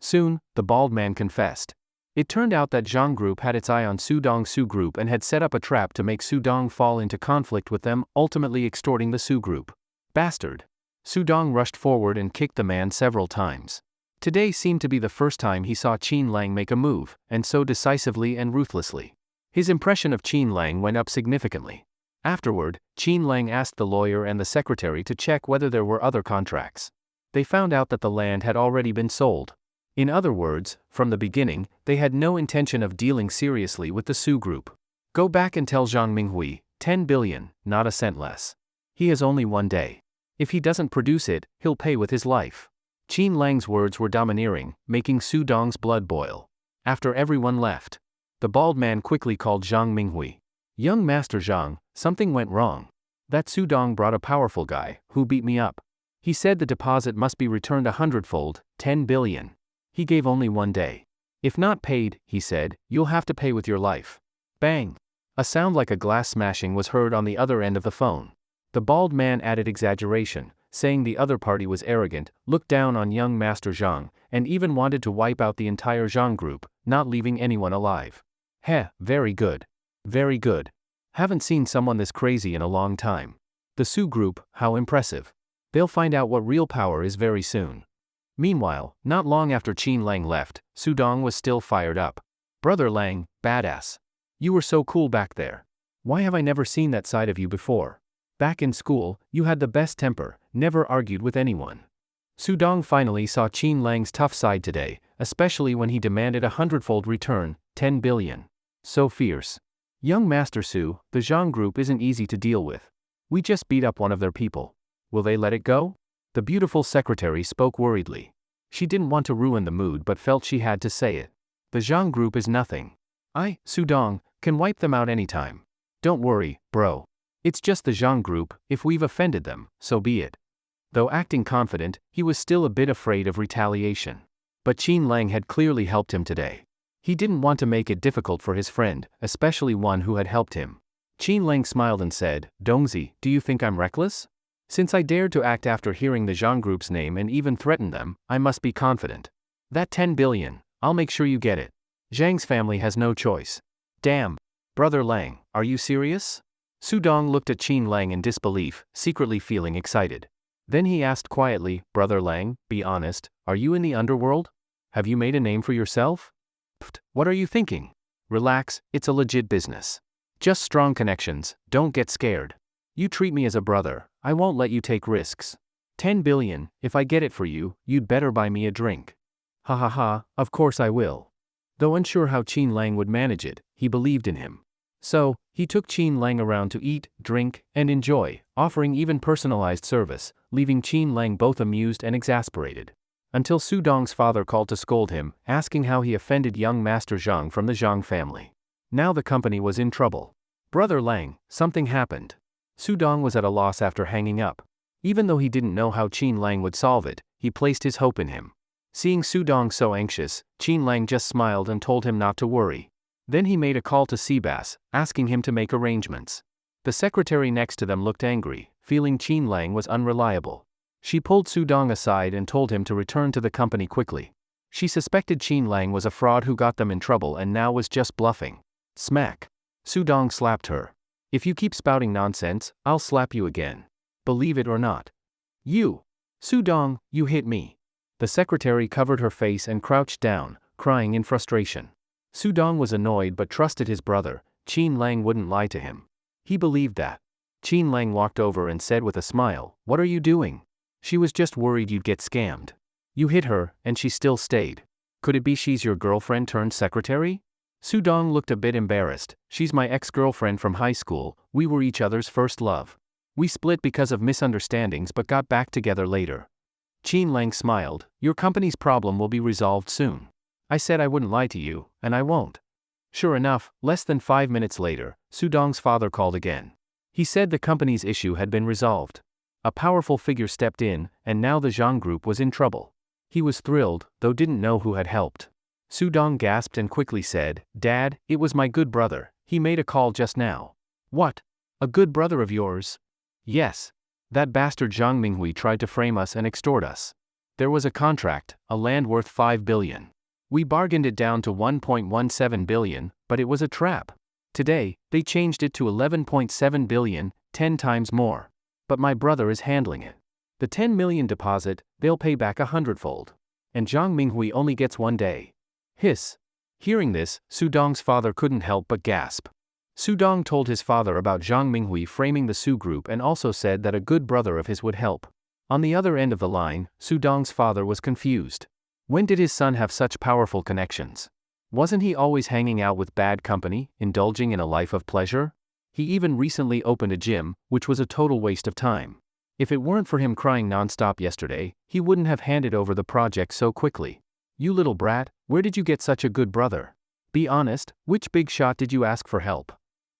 Soon, the bald man confessed. It turned out that Zhang Group had its eye on Su Dong's Su Group and had set up a trap to make Su Dong fall into conflict with them, ultimately extorting the Su Group. Bastard. Su Dong rushed forward and kicked the man several times. Today seemed to be the first time he saw Qin Lang make a move, and so decisively and ruthlessly. His impression of Qin Lang went up significantly. Afterward, Qin Lang asked the lawyer and the secretary to check whether there were other contracts. They found out that the land had already been sold. In other words, from the beginning, they had no intention of dealing seriously with the Su Group. Go back and tell Zhang Minghui, 10 billion, not a cent less. He has only 1 day. If he doesn't produce it, he'll pay with his life. Qin Lang's words were domineering, making Su Dong's blood boil. After everyone left, the bald man quickly called Zhang Minghui. Young Master Zhang, something went wrong. That Su Dong brought a powerful guy, who beat me up. He said the deposit must be returned 100-fold, 10 billion. He gave only 1 day. If not paid, he said, you'll have to pay with your life. Bang! A sound like a glass smashing was heard on the other end of the phone. The bald man added exaggeration, saying the other party was arrogant, looked down on young Master Zhang, and even wanted to wipe out the entire Zhang group, not leaving anyone alive. Heh, very good. Very good. Haven't seen someone this crazy in a long time. The Su group, how impressive. They'll find out what real power is very soon. Meanwhile, not long after Qin Lang left, Sudong was still fired up. Brother Lang, badass. You were so cool back there. Why have I never seen that side of you before? Back in school, you had the best temper, never argued with anyone. Sudong finally saw Qin Lang's tough side today, especially when he demanded a 100-fold return, 10 billion. So fierce. Young Master Su, the Zhang group isn't easy to deal with. We just beat up one of their people. Will they let it go? The beautiful secretary spoke worriedly. She didn't want to ruin the mood but felt she had to say it. The Zhang group is nothing. Sudong, can wipe them out anytime. Don't worry, bro. It's just the Zhang group, if we've offended them, so be it. Though acting confident, he was still a bit afraid of retaliation. But Qin Lang had clearly helped him today. He didn't want to make it difficult for his friend, especially one who had helped him. Qin Lang smiled and said, Dongzi, do you think I'm reckless? Since I dared to act after hearing the Zhang group's name and even threatened them, I must be confident. That 10 billion, I'll make sure you get it. Zhang's family has no choice. Damn. Brother Lang, are you serious? Sudong looked at Qin Lang in disbelief, secretly feeling excited. Then he asked quietly, Brother Lang, be honest, are you in the underworld? Have you made a name for yourself? Pfft, what are you thinking? Relax, it's a legit business. Just strong connections, don't get scared. You treat me as a brother, I won't let you take risks. 10 billion, if I get it for you, you'd better buy me a drink. Ha ha ha, of course I will. Though unsure how Qin Lang would manage it, he believed in him. So, he took Qin Lang around to eat, drink, and enjoy, offering even personalized service, leaving Qin Lang both amused and exasperated. Until Sudong's father called to scold him, asking how he offended young Master Zhang from the Zhang family. Now the company was in trouble. Brother Lang, something happened. Sudong was at a loss after hanging up. Even though he didn't know how Qin Lang would solve it, he placed his hope in him. Seeing Sudong so anxious, Qin Lang just smiled and told him not to worry. Then he made a call to Seabass, asking him to make arrangements. The secretary next to them looked angry, feeling Qin Lang was unreliable. She pulled Sudong aside and told him to return to the company quickly. She suspected Qin Lang was a fraud who got them in trouble and now was just bluffing. Smack. Sudong slapped her. If you keep spouting nonsense, I'll slap you again. Believe it or not. You. Sudong, you hit me. The secretary covered her face and crouched down, crying in frustration. Sudong was annoyed but trusted his brother. Qin Lang wouldn't lie to him. He believed that. Qin Lang walked over and said with a smile, What are you doing? She was just worried you'd get scammed. You hit her, and she still stayed. Could it be she's your girlfriend turned secretary? Sudong looked a bit embarrassed. She's my ex-girlfriend from high school, we were each other's first love. We split because of misunderstandings but got back together later. Qin Lang smiled, Your company's problem will be resolved soon. I said I wouldn't lie to you, and I won't. Sure enough, less than 5 minutes later, Sudong's father called again. He said the company's issue had been resolved. A powerful figure stepped in, and now the Zhang group was in trouble. He was thrilled, though didn't know who had helped. Sudong gasped and quickly said, Dad, it was my good brother, he made a call just now. What? A good brother of yours? Yes. That bastard Zhang Minghui tried to frame us and extort us. There was a contract, a land worth 5 billion. We bargained it down to 1.17 billion, but it was a trap. Today, they changed it to 11.7 billion, 10 times more. But my brother is handling it. The 10 million deposit, they'll pay back 100-fold. And Zhang Minghui only gets 1 day. Hiss. Hearing this, Sudong's father couldn't help but gasp. Sudong told his father about Zhang Minghui framing the Su group and also said that a good brother of his would help. On the other end of the line, Sudong's father was confused. When did his son have such powerful connections? Wasn't he always hanging out with bad company, indulging in a life of pleasure? He even recently opened a gym, which was a total waste of time. If it weren't for him crying nonstop yesterday, he wouldn't have handed over the project so quickly. You little brat, where did you get such a good brother? Be honest, which big shot did you ask for help?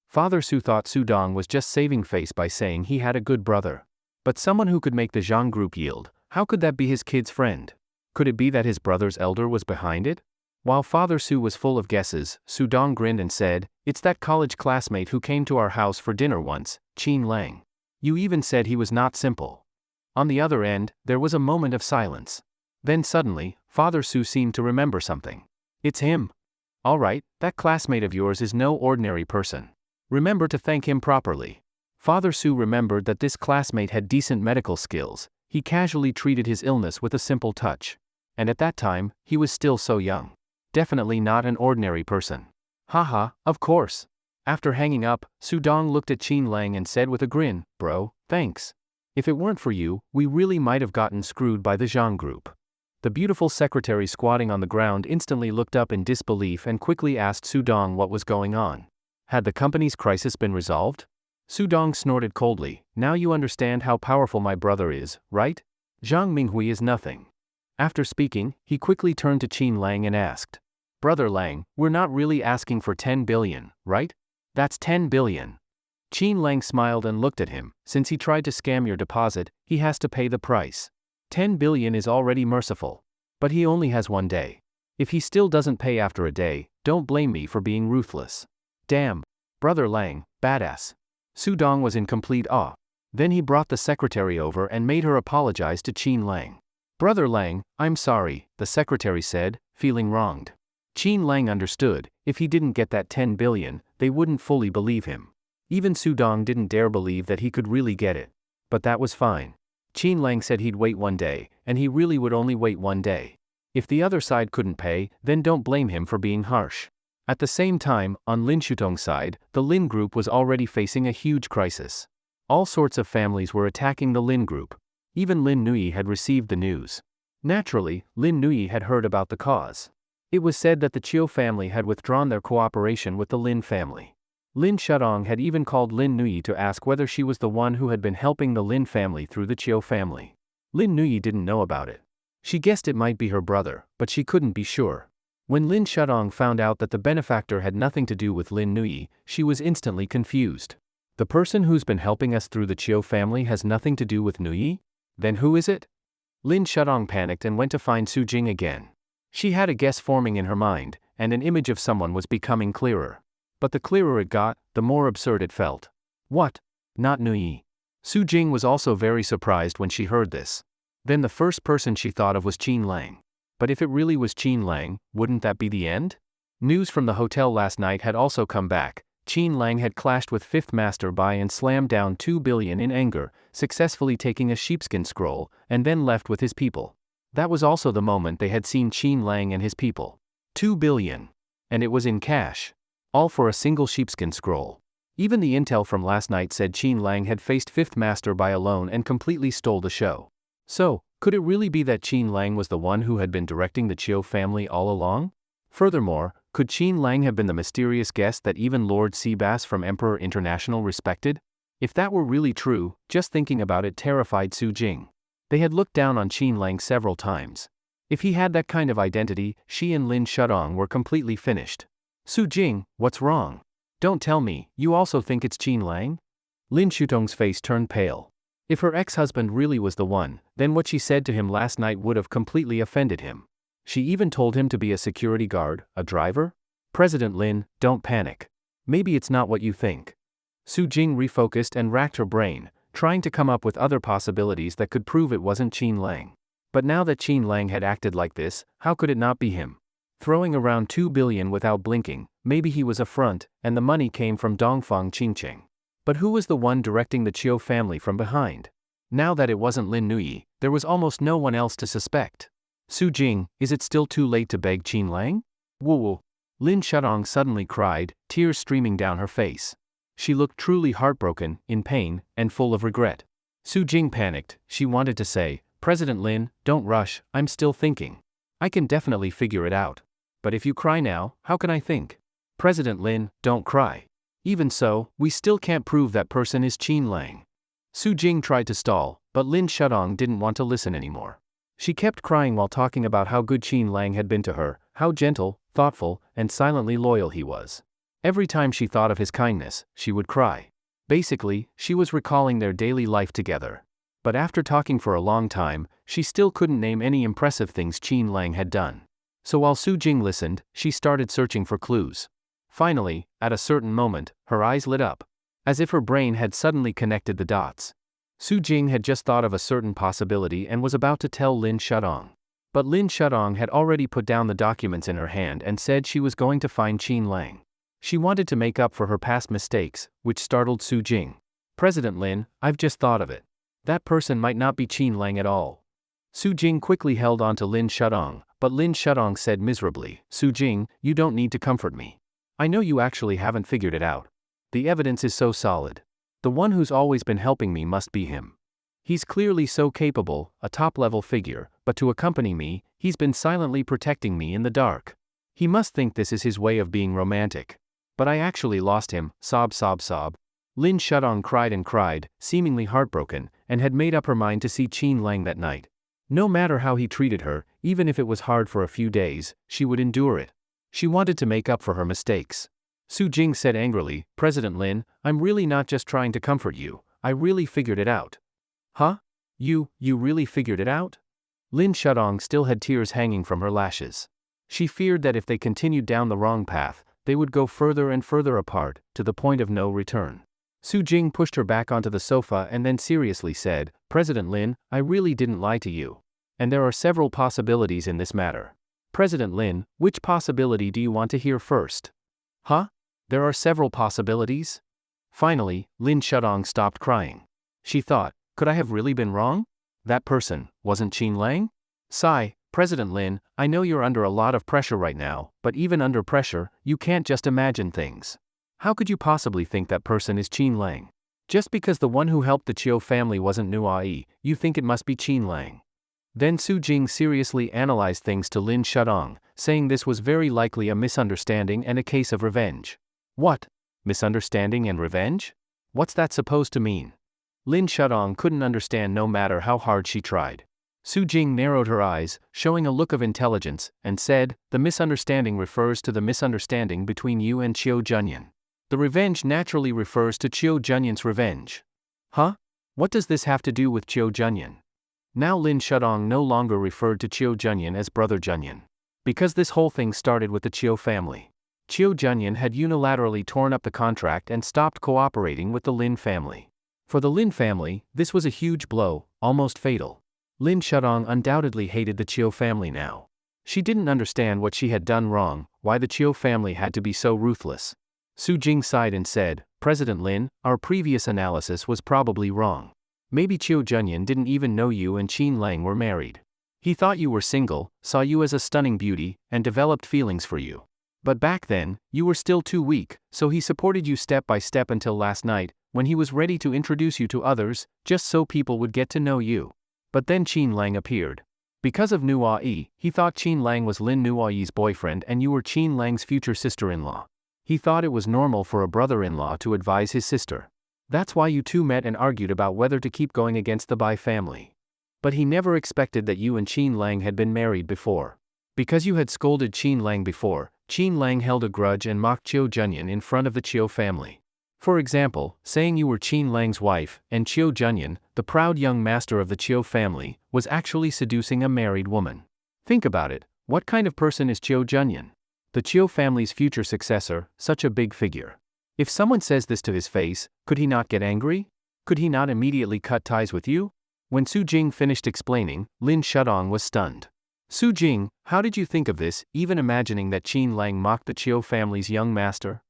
Father Su thought Sudong was just saving face by saying he had a good brother. But someone who could make the Zhang group yield, how could that be his kid's friend? Could it be that his brother's elder was behind it? While Father Su was full of guesses, Sudong grinned and said, It's that college classmate who came to our house for dinner once, Qin Lang. You even said he was not simple. On the other end, there was a moment of silence. Then suddenly, Father Su seemed to remember something. It's him. All right, that classmate of yours is no ordinary person. Remember to thank him properly. Father Su remembered that this classmate had decent medical skills. He casually treated his illness with a simple touch. and at that time, he was still so young. Definitely not an ordinary person. Haha, of course. After hanging up, Sudong looked at Qin Lang and said with a grin, "Bro, thanks. If it weren't for you, we really might have gotten screwed by the Zhang group." The beautiful secretary squatting on the ground instantly looked up in disbelief and quickly asked Sudong what was going on. Had the company's crisis been resolved? Sudong snorted coldly, "Now you understand how powerful my brother is, right? Zhang Minghui is nothing." After speaking, he quickly turned to Qin Lang and asked, "Brother Lang, we're not really asking for 10 billion, right? That's 10 billion. Qin Lang smiled and looked at him. "Since he tried to scam your deposit, he has to pay the price. 10 billion is already merciful. But he only has 1 day. If he still doesn't pay after a day, don't blame me for being ruthless." "Damn. Brother Lang, badass." Sudong was in complete awe. Then he brought the secretary over and made her apologize to Qin Lang. "Brother Lang, I'm sorry," the secretary said, feeling wronged. Qin Lang understood, if he didn't get that 10 billion, they wouldn't fully believe him. Even Sudong didn't dare believe that he could really get it. But that was fine. Qin Lang said he'd wait 1 day, and he really would only wait 1 day. If the other side couldn't pay, then don't blame him for being harsh. At the same time, on Lin Shutong's side, the Lin group was already facing a huge crisis. All sorts of families were attacking the Lin group. Even Lin Nui had received the news. Naturally, Lin Nui had heard about the cause. It was said that the Chiu family had withdrawn their cooperation with the Lin family. Lin Shutong had even called Lin Nui to ask whether she was the one who had been helping the Lin family through the Chiu family. Lin Nui didn't know about it. She guessed it might be her brother, but she couldn't be sure. When Lin Shutong found out that the benefactor had nothing to do with Lin Nui, she was instantly confused. The person who's been helping us through the Chiu family has nothing to do with Nui? Then who is it? Lin Shutong panicked and went to find Su Jing again. She had a guess forming in her mind, and an image of someone was becoming clearer. But the clearer it got, the more absurd it felt. What? Not Nui. Su Jing was also very surprised when she heard this. Then the first person she thought of was Qin Lang. But if it really was Qin Lang, wouldn't that be the end? News from the hotel last night had also come back. Qin Lang had clashed with Fifth Master Bai and slammed down 2 billion in anger, successfully taking a sheepskin scroll, and then left with his people. That was also the moment they had seen Qin Lang and his people. 2 billion. And it was in cash. All for a single sheepskin scroll. Even the intel from last night said Qin Lang had faced Fifth Master Bai alone and completely stole the show. So, could it really be that Qin Lang was the one who had been directing the Chiu family all along? Furthermore, could Qin Lang have been the mysterious guest that even Lord Seabass from Emperor International respected? If that were really true, just thinking about it terrified Su Jing. They had looked down on Qin Lang several times. If he had that kind of identity, she and Lin Shutong were completely finished. Su Jing, what's wrong? Don't tell me, you also think it's Qin Lang? Lin Shutong's face turned pale. If her ex-husband really was the one, then what she said to him last night would have completely offended him. She even told him to be a security guard, a driver? President Lin, don't panic. Maybe it's not what you think. Su Jing refocused and racked her brain, trying to come up with other possibilities that could prove it wasn't Qin Lang. But now that Qin Lang had acted like this, how could it not be him? Throwing around 2 billion without blinking, maybe he was a front, and the money came from Dongfang Qingcheng. But who was the one directing the Chiu family from behind? Now that it wasn't Lin Nui, there was almost no one else to suspect. Su Jing, is it still too late to beg Qin Lang? Woo! Lin Shutong suddenly cried, tears streaming down her face. She looked truly heartbroken, in pain, and full of regret. Su Jing panicked. She wanted to say, President Lin, don't rush, I'm still thinking. I can definitely figure it out. But if you cry now, how can I think? President Lin, don't cry. Even so, we still can't prove that person is Qin Lang. Su Jing tried to stall, but Lin Shutong didn't want to listen anymore. She kept crying while talking about how good Qin Lang had been to her, how gentle, thoughtful, and silently loyal he was. Every time she thought of his kindness, she would cry. Basically, she was recalling their daily life together. But after talking for a long time, she still couldn't name any impressive things Qin Lang had done. So while Su Jing listened, she started searching for clues. Finally, at a certain moment, her eyes lit up. As if her brain had suddenly connected the dots. Su Jing had just thought of a certain possibility and was about to tell Lin Shutong. But Lin Shutong had already put down the documents in her hand and said she was going to find Qin Lang. She wanted to make up for her past mistakes, which startled Su Jing. President Lin, I've just thought of it. That person might not be Qin Lang at all. Su Jing quickly held on to Lin Shudong, but Lin Shudong said miserably, Su Jing, you don't need to comfort me. I know you actually haven't figured it out. The evidence is so solid. The one who's always been helping me must be him. He's clearly so capable, a top-level figure, but to accompany me, he's been silently protecting me in the dark. He must think this is his way of being romantic. But I actually lost him, sob sob sob. Lin Shudong cried and cried, seemingly heartbroken, and had made up her mind to see Qin Lang that night. No matter how he treated her, even if it was hard for a few days, she would endure it. She wanted to make up for her mistakes. Su Jing said angrily, President Lin, I'm really not just trying to comfort you, I really figured it out. Huh? You really figured it out? Lin Shudong still had tears hanging from her lashes. She feared that if they continued down the wrong path, they would go further and further apart, to the point of no return. Su Jing pushed her back onto the sofa and then seriously said, President Lin, I really didn't lie to you. And there are several possibilities in this matter. President Lin, which possibility do you want to hear first? Huh? There are several possibilities? Finally, Lin Shudong stopped crying. She thought, could I have really been wrong? That person wasn't Qin Lang? Sigh, President Lin, I know you're under a lot of pressure right now, but even under pressure, you can't just imagine things. How could you possibly think that person is Qin Lang? Just because the one who helped the Chiu family wasn't Nuai, you think it must be Qin Lang. Then Su Jing seriously analyzed things to Lin Shudong, saying this was very likely a misunderstanding and a case of revenge. What? Misunderstanding and revenge? What's that supposed to mean? Lin Shudong couldn't understand no matter how hard she tried. Su Jing narrowed her eyes, showing a look of intelligence, and said, the misunderstanding refers to the misunderstanding between you and Chiu Junyan. The revenge naturally refers to Chiu Junyan's revenge. Huh? What does this have to do with Chiu Junyan? Now Lin Shudong no longer referred to Chiu Junyan as Brother Junyan. Because this whole thing started with the Chiu family. Chiu Junyan had unilaterally torn up the contract and stopped cooperating with the Lin family. For the Lin family, this was a huge blow, almost fatal. Lin Shudong undoubtedly hated the Chiu family now. She didn't understand what she had done wrong, why the Chiu family had to be so ruthless. Su Jing sighed and said, President Lin, our previous analysis was probably wrong. Maybe Chiu Junyan didn't even know you and Qin Lang were married. He thought you were single, saw you as a stunning beauty, and developed feelings for you. But back then, you were still too weak, so he supported you step by step until last night, when he was ready to introduce you to others, just so people would get to know you. But then Qin Lang appeared. Because of Nuai, he thought Qin Lang was Lin Nuai's boyfriend and you were Qin Lang's future sister-in-law. He thought it was normal for a brother-in-law to advise his sister. That's why you two met and argued about whether to keep going against the Bai family. But he never expected that you and Qin Lang had been married before. Because you had scolded Qin Lang before, Qin Lang held a grudge and mocked Chiu Junyan in front of the Chiu family. For example, saying you were Qin Lang's wife, and Chiu Junyan, the proud young master of the Chiu family, was actually seducing a married woman. Think about it, what kind of person is Chiu Junyan? The Chiu family's future successor, such a big figure. If someone says this to his face, could he not get angry? Could he not immediately cut ties with you? When Su Jing finished explaining, Lin Shudong was stunned. Su Jing, how did you think of this, even imagining that Qin Lang mocked the Chiu family's young master?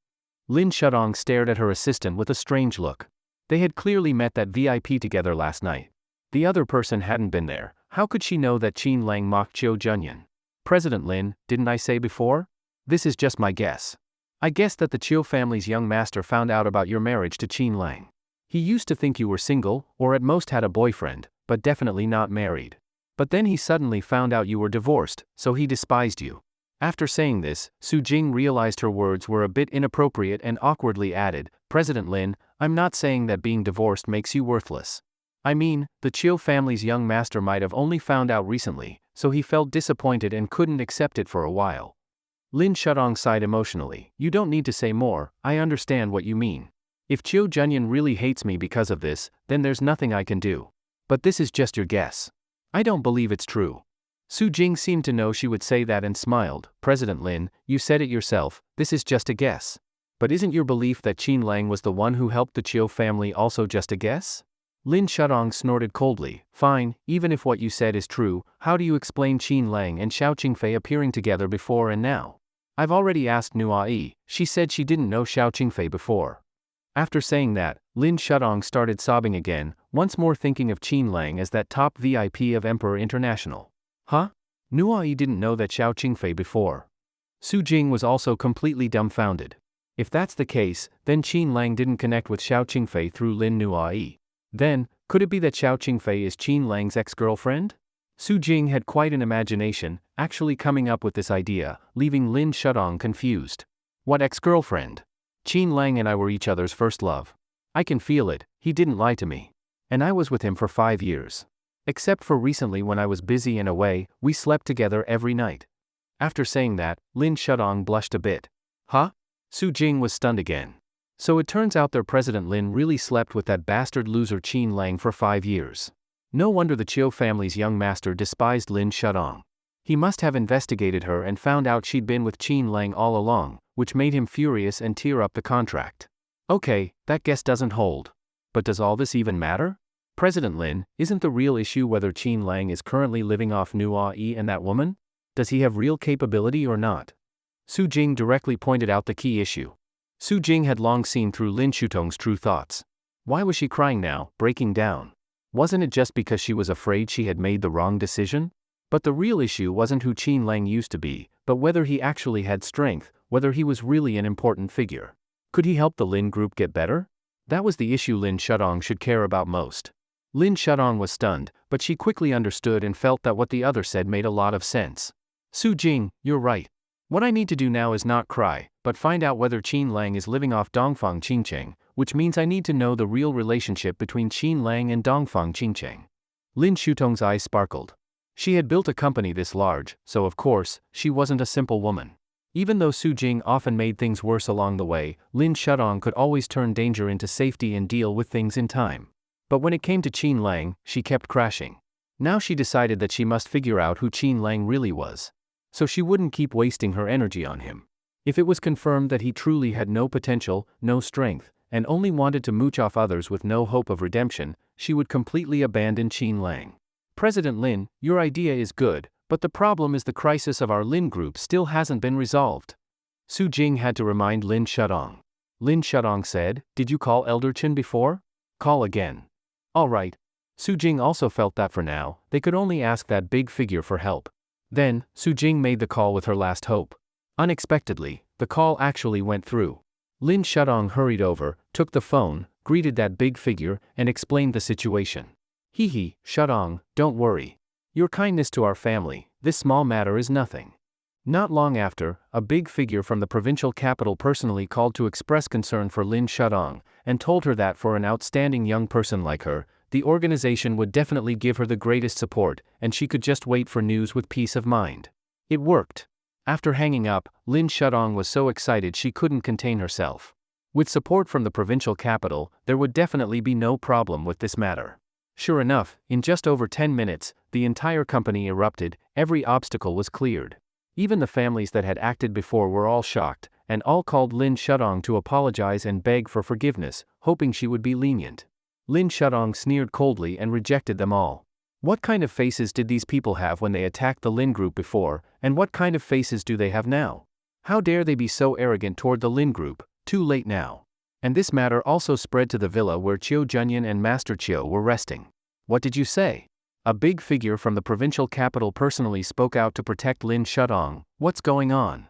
Lin Shudong stared at her assistant with a strange look. They had clearly met that VIP together last night. The other person hadn't been there. How could she know that Qin Lang mocked Chiu Junyan? President Lin, didn't I say before? This is just my guess. I guessed that the Chiu family's young master found out about your marriage to Qin Lang. He used to think you were single, or at most had a boyfriend, but definitely not married. But then he suddenly found out you were divorced, so he despised you. After saying this, Su Jing realized her words were a bit inappropriate and awkwardly added, President Lin, I'm not saying that being divorced makes you worthless. I mean, the Chiu family's young master might have only found out recently, so he felt disappointed and couldn't accept it for a while. Lin Shudong sighed emotionally, you don't need to say more, I understand what you mean. If Chiu Junyan really hates me because of this, then there's nothing I can do. But this is just your guess. I don't believe it's true. Su Jing seemed to know she would say that and smiled, President Lin, you said it yourself, this is just a guess. But isn't your belief that Qin Lang was the one who helped the Chiu family also just a guess? Lin Shudong snorted coldly, fine, even if what you said is true, how do you explain Qin Lang and Xiao Qingfei appearing together before and now? I've already asked Nuai, she said she didn't know Xiao Qingfei before. After saying that, Lin Shudong started sobbing again, once more thinking of Qin Lang as that top VIP of Emperor International. Huh? Nuai didn't know that Xiao Qingfei before. Su Jing was also completely dumbfounded. If that's the case, then Qin Lang didn't connect with Xiao Qingfei through Lin Nuai. Then, could it be that Xiao Qingfei is Qin Lang's ex-girlfriend? Su Jing had quite an imagination, actually coming up with this idea, leaving Lin Shudong confused. What ex-girlfriend? Qin Lang and I were each other's first love. I can feel it, he didn't lie to me. And I was with him for 5 years. Except for recently when I was busy and away, we slept together every night. After saying that, Lin Shudong blushed a bit. Huh? Su Jing was stunned again. So it turns out their President Lin really slept with that bastard loser Qin Lang for 5 years. No wonder the Chiu family's young master despised Lin Shudong. He must have investigated her and found out she'd been with Qin Lang all along, which made him furious and tear up the contract. Okay, that guess doesn't hold. But does all this even matter? President Lin, isn't the real issue whether Qin Lang is currently living off Nuai and that woman? Does he have real capability or not? Su Jing directly pointed out the key issue. Su Jing had long seen through Lin Shutong's true thoughts. Why was she crying now, breaking down? Wasn't it just because she was afraid she had made the wrong decision? But the real issue wasn't who Qin Lang used to be, but whether he actually had strength, whether he was really an important figure. Could he help the Lin group get better? That was the issue Lin Shudong should care about most. Lin Shudong was stunned, but she quickly understood and felt that what the other said made a lot of sense. Su Jing, you're right. What I need to do now is not cry, but find out whether Qin Lang is living off Dongfang Qingcheng, which means I need to know the real relationship between Qin Lang and Dongfang Qingcheng. Lin Shutong's eyes sparkled. She had built a company this large, so of course, she wasn't a simple woman. Even though Su Jing often made things worse along the way, Lin Shudong could always turn danger into safety and deal with things in time. But when it came to Qin Lang, she kept crashing. Now she decided that she must figure out who Qin Lang really was. So she wouldn't keep wasting her energy on him. If it was confirmed that he truly had no potential, no strength, and only wanted to mooch off others with no hope of redemption, she would completely abandon Qin Lang. President Lin, your idea is good, but the problem is the crisis of our Lin group still hasn't been resolved. Su Jing had to remind Lin Shudong. Lin Shudong said, did you call Elder Chen before? Call again. All right. Su Jing also felt that for now, they could only ask that big figure for help. Then, Su Jing made the call with her last hope. Unexpectedly, the call actually went through. Lin Shudong hurried over, took the phone, greeted that big figure, and explained the situation. Hee, Shudong, don't worry. Your kindness to our family, this small matter is nothing. Not long after, a big figure from the provincial capital personally called to express concern for Lin Shudong, and told her that for an outstanding young person like her, the organization would definitely give her the greatest support, and she could just wait for news with peace of mind. It worked. After hanging up, Lin Shudong was so excited she couldn't contain herself. With support from the provincial capital, there would definitely be no problem with this matter. Sure enough, in just over 10 minutes, the entire company erupted, every obstacle was cleared. Even the families that had acted before were all shocked, and all called Lin Shudong to apologize and beg for forgiveness, hoping she would be lenient. Lin Shudong sneered coldly and rejected them all. What kind of faces did these people have when they attacked the Lin group before, and what kind of faces do they have now? How dare they be so arrogant toward the Lin group, too late now. And this matter also spread to the villa where Chiu Junyan and Master Chiu were resting. What did you say? A big figure from the provincial capital personally spoke out to protect Lin Shudong. What's going on?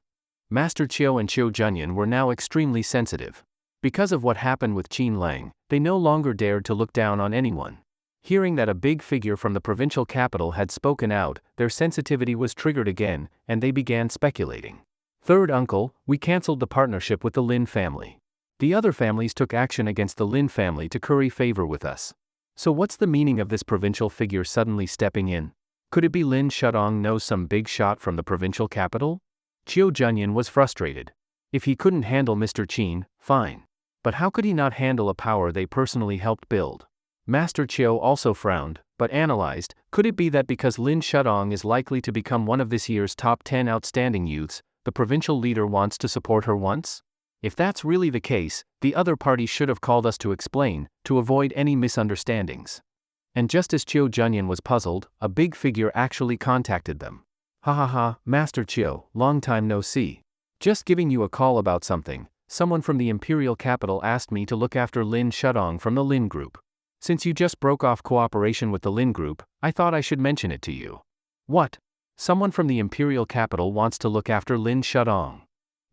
Master Chiu and Chiu Junyan were now extremely sensitive. Because of what happened with Qin Lang, they no longer dared to look down on anyone. Hearing that a big figure from the provincial capital had spoken out, their sensitivity was triggered again, and they began speculating. Third uncle, we cancelled the partnership with the Lin family. The other families took action against the Lin family to curry favor with us. So what's the meaning of this provincial figure suddenly stepping in? Could it be Lin Shudong knows some big shot from the provincial capital? Chiu Junyan was frustrated. If he couldn't handle Mr. Qin, fine. But how could he not handle a power they personally helped build? Master Chiu also frowned, but analyzed, could it be that because Lin Shudong is likely to become one of this year's top 10 outstanding youths, the provincial leader wants to support her once? If that's really the case, the other party should have called us to explain, to avoid any misunderstandings. And just as Chiu Junyan was puzzled, a big figure actually contacted them. Ha, Master Chiu, long time no see. Just giving you a call about something. someone from the imperial capital asked me to look after Lin Shudong from the Lin Group. Since you just broke off cooperation with the Lin Group, I thought I should mention it to you. What? Someone from the imperial capital wants to look after Lin Shudong.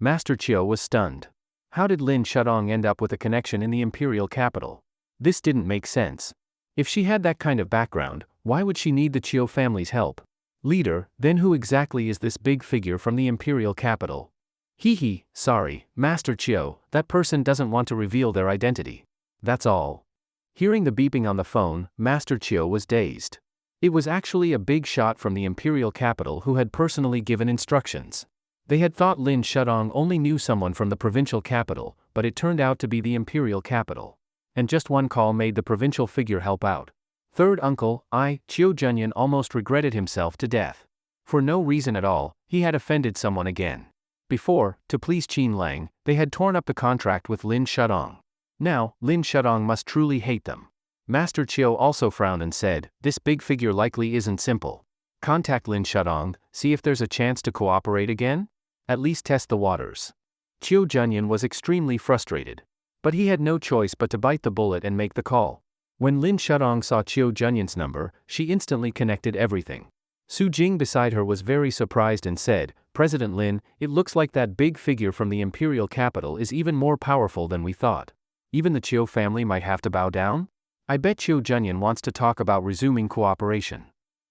Master Chiu was stunned. How did Lin Shudong end up with a connection in the imperial capital? This didn't make sense. If she had that kind of background, why would she need the Chiu family's help? Leader, then who exactly is this big figure from the imperial capital? Sorry, Master Chiu, that person doesn't want to reveal their identity. That's all. Hearing the beeping on the phone, Master Chiu was dazed. It was actually a big shot from the imperial capital who had personally given instructions. They had thought Lin Shudong only knew someone from the provincial capital, but it turned out to be the imperial capital. And just one call made the provincial figure help out. Third uncle, Chiu Junyan almost regretted himself to death. For no reason at all, he had offended someone again. Before, to please Qin Lang, they had torn up the contract with Lin Shudong. Now, Lin Shudong must truly hate them. Master Chiu also frowned and said, this big figure likely isn't simple. Contact Lin Shudong, see if there's a chance to cooperate again? At least test the waters. Chiu Junyan was extremely frustrated. But he had no choice but to bite the bullet and make the call. When Lin Shudong saw Chiu Junyan's number, she instantly connected everything. Su Jing beside her was very surprised and said, President Lin, it looks like that big figure from the imperial capital is even more powerful than we thought. Even the Chiu family might have to bow down? I bet Chiu Junyan wants to talk about resuming cooperation.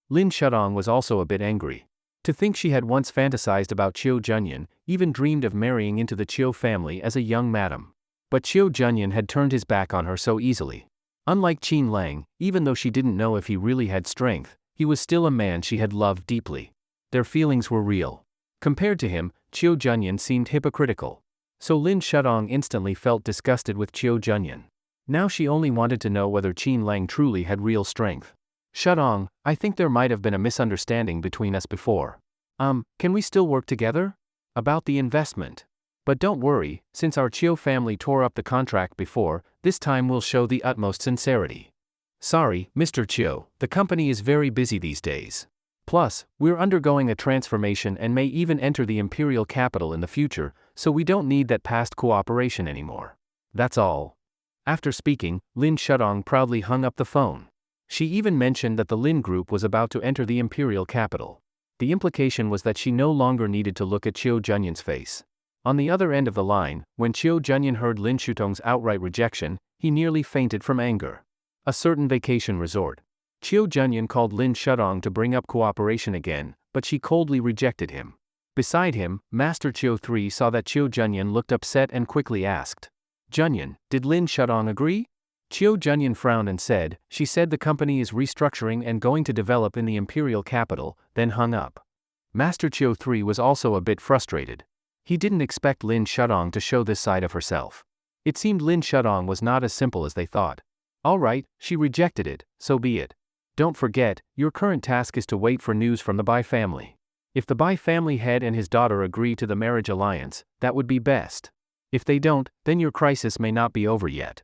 Lin Shudong was also a bit angry. To think she had once fantasized about Chiu Junyan, even dreamed of marrying into the Chiu family as a young madam. But Chiu Junyan had turned his back on her so easily. Unlike Qin Lang, even though she didn't know if he really had strength, he was still a man she had loved deeply. Their feelings were real. Compared to him, Chiu Junyan seemed hypocritical. So Lin Shudong instantly felt disgusted with Chiu Junyan. Now she only wanted to know whether Qin Lang truly had real strength. Shudong, I think there might have been a misunderstanding between us before. Can we still work together? About the investment. But don't worry, since our Chiu family tore up the contract before, this time we'll show the utmost sincerity. Sorry, Mr. Chiu, the company is very busy these days. Plus, we're undergoing a transformation and may even enter the imperial capital in the future, so we don't need that past cooperation anymore. That's all. After speaking, Lin Shudong proudly hung up the phone. She even mentioned that the Lin Group was about to enter the imperial capital. The implication was that she no longer needed to look at Chiu Junyan's face. On the other end of the line, when Chiu Junyan heard Lin Shudong's outright rejection, he nearly fainted from anger. A certain vacation resort. Chiu Junyan called Lin Shudong to bring up cooperation again, but she coldly rejected him. Beside him, Master Chiu III saw that Chiu Junyan looked upset and quickly asked, Junyan, did Lin Shudong agree? Chiu Junyan frowned and said, she said the company is restructuring and going to develop in the imperial capital, then hung up. Master Chiu III was also a bit frustrated. He didn't expect Lin Shudong to show this side of herself. It seemed Lin Shudong was not as simple as they thought. Alright, she rejected it, so be it. Don't forget, your current task is to wait for news from the Bai family. If the Bai family head and his daughter agree to the marriage alliance, that would be best. If they don't, then your crisis may not be over yet.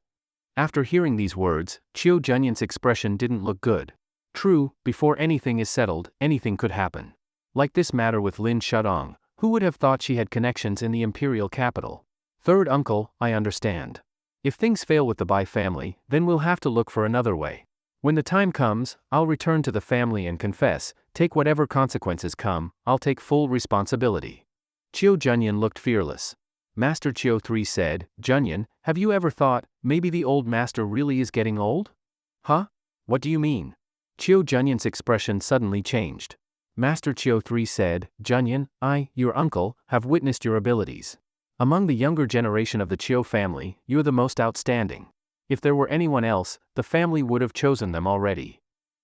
After hearing these words, Chiu Junyan's expression didn't look good. True, before anything is settled, anything could happen. Like this matter with Lin Shudong, who would have thought she had connections in the imperial capital? Third uncle, I understand. If things fail with the Bai family, then we'll have to look for another way. When the time comes, I'll return to the family and confess, take whatever consequences come, I'll take full responsibility. Chiu Junyan looked fearless. Master Chiu III said, Junyan, have you ever thought, maybe the old master really is getting old? Huh? What do you mean? Chiu Junyan's expression suddenly changed. Master Chiu III said, Junyan, I, your uncle, have witnessed your abilities. Among the younger generation of the Chiu family, you're the most outstanding. If there were anyone else, the family would have chosen them already.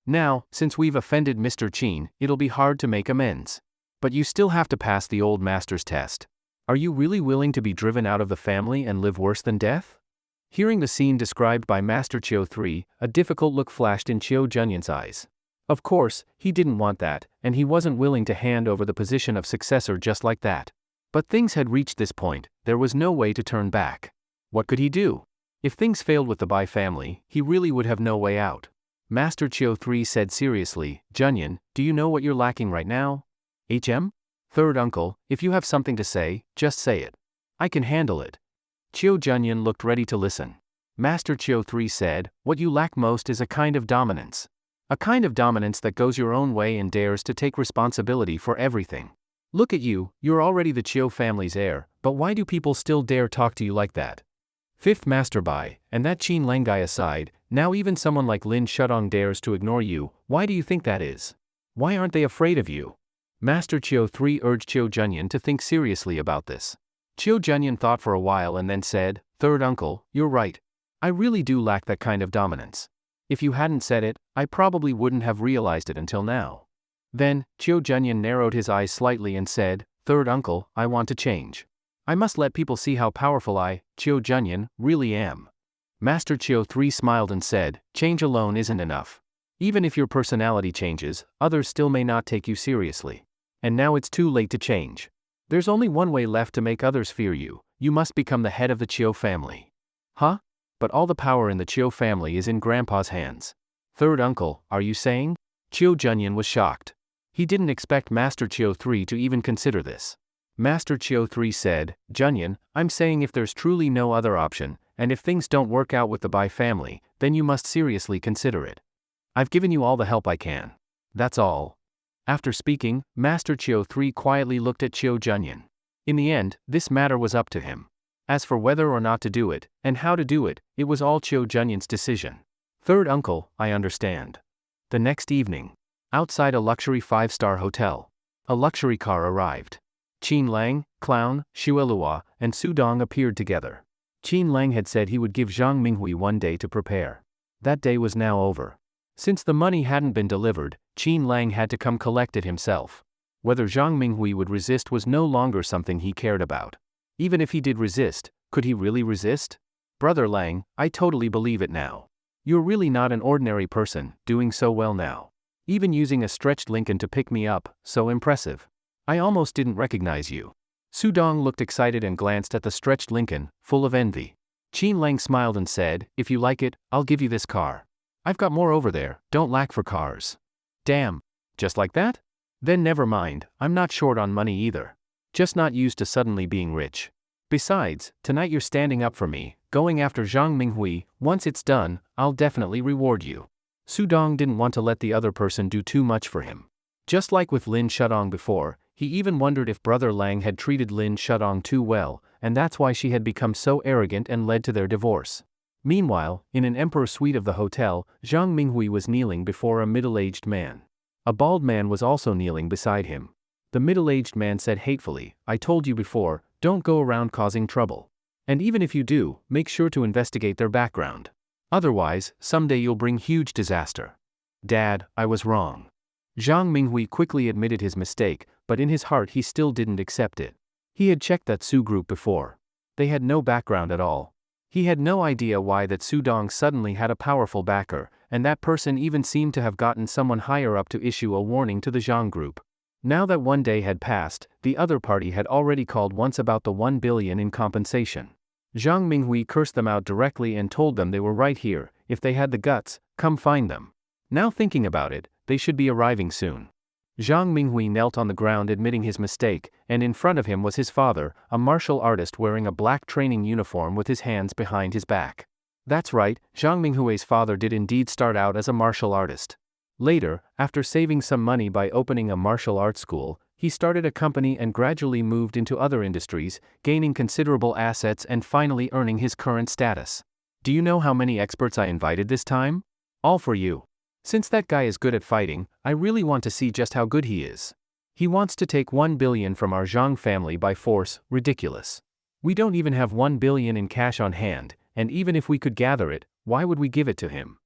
Now, since we've offended Mr. Qin, it'll be hard to make amends. But you still have to pass the old master's test. Are you really willing to be driven out of the family and live worse than death? Hearing the scene described by Master Chiu III, a difficult look flashed in Chiu Junyan's eyes. Of course, he didn't want that, and he wasn't willing to hand over the position of successor just like that. But things had reached this point, there was no way to turn back. What could he do? If things failed with the Bai family, he really would have no way out. Master Chiu III said seriously, Junyan, do you know what you're lacking right now? HM? Third uncle, if you have something to say, just say it. I can handle it. Chiu Junyan looked ready to listen. Master Chiu 3 said, what you lack most is a kind of dominance. A kind of dominance that goes your own way and dares to take responsibility for everything. Look at you, you're already the Chiu family's heir, but why do people still dare talk to you like that? Fifth Master Bai, and that Qin Lang guy aside, now even someone like Lin Shudong dares to ignore you. Why do you think that is? Why aren't they afraid of you? Master Chiu 3 urged Chiu Junyan to think seriously about this. Chiu Junyan thought for a while and then said, Third uncle, you're right. I really do lack that kind of dominance. If you hadn't said it, I probably wouldn't have realized it until now. Then, Chiu Junyan narrowed his eyes slightly and said, Third uncle, I want to change. I must let people see how powerful I, Chiu Junyan, really am. Master Chiu 3 smiled and said, change alone isn't enough. Even if your personality changes, others still may not take you seriously. And now it's too late to change. There's only one way left to make others fear you. You must become the head of the Chiu family. Huh? But all the power in the Chiu family is in Grandpa's hands. Third uncle, are you saying? Chiu Junyan was shocked. He didn't expect Master Chiu 3 to even consider this. Master Chiu 3 said, Junyan, I'm saying if there's truly no other option, and if things don't work out with the Bai family, then you must seriously consider it. I've given you all the help I can. That's all. After speaking, Master Chiu 3 quietly looked at Chiu Junyan. In the end, this matter was up to him. As for whether or not to do it, and how to do it, it was all Chiu Junyan's decision. Third uncle, I understand. The next evening, outside a luxury 5-star hotel, a luxury car arrived. Qin Lang, Clown, Xuelua, and Su Dong appeared together. Qin Lang had said he would give Zhang Minghui one day to prepare. That day was now over. Since the money hadn't been delivered, Qin Lang had to come collect it himself. Whether Zhang Minghui would resist was no longer something he cared about. Even if he did resist, could he really resist? Brother Lang, I totally believe it now. You're really not an ordinary person, doing so well now. Even using a stretched Lincoln to pick me up, so impressive. I almost didn't recognize you. Su Dong looked excited and glanced at the stretched Lincoln, full of envy. Qin Lang smiled and said, if you like it, I'll give you this car. I've got more over there, don't lack for cars. Damn. Just like that? Then never mind, I'm not short on money either. Just not used to suddenly being rich. Besides, tonight you're standing up for me, going after Zhang Minghui. Once it's done, I'll definitely reward you. Su Dong didn't want to let the other person do too much for him. Just like with Lin Shudong before, he even wondered if Brother Lang had treated Lin Shudong too well, and that's why she had become so arrogant and led to their divorce. Meanwhile, in an emperor suite of the hotel, Zhang Minghui was kneeling before a middle-aged man. A bald man was also kneeling beside him. The middle-aged man said hatefully, I told you before, don't go around causing trouble. And even if you do, make sure to investigate their background. Otherwise, someday you'll bring huge disaster. Dad, I was wrong. Zhang Minghui quickly admitted his mistake, but in his heart he still didn't accept it. He had checked that Su group before. They had no background at all. He had no idea why that Su Dong suddenly had a powerful backer, and that person even seemed to have gotten someone higher up to issue a warning to the Zhang group. Now that one day had passed, the other party had already called once about the 1 billion in compensation. Zhang Minghui cursed them out directly and told them they were right here. If they had the guts, come find them. Now thinking about it, they should be arriving soon. Zhang Minghui knelt on the ground admitting his mistake, and in front of him was his father, a martial artist wearing a black training uniform with his hands behind his back. That's right, Zhang Minghui's father did indeed start out as a martial artist. Later, after saving some money by opening a martial arts school, he started a company and gradually moved into other industries, gaining considerable assets and finally earning his current status. Do you know how many experts I invited this time? All for you. Since that guy is good at fighting, I really want to see just how good he is. He wants to take 1 billion from our Zhang family by force, ridiculous. We don't even have 1 billion in cash on hand, and even if we could gather it, why would we give it to him?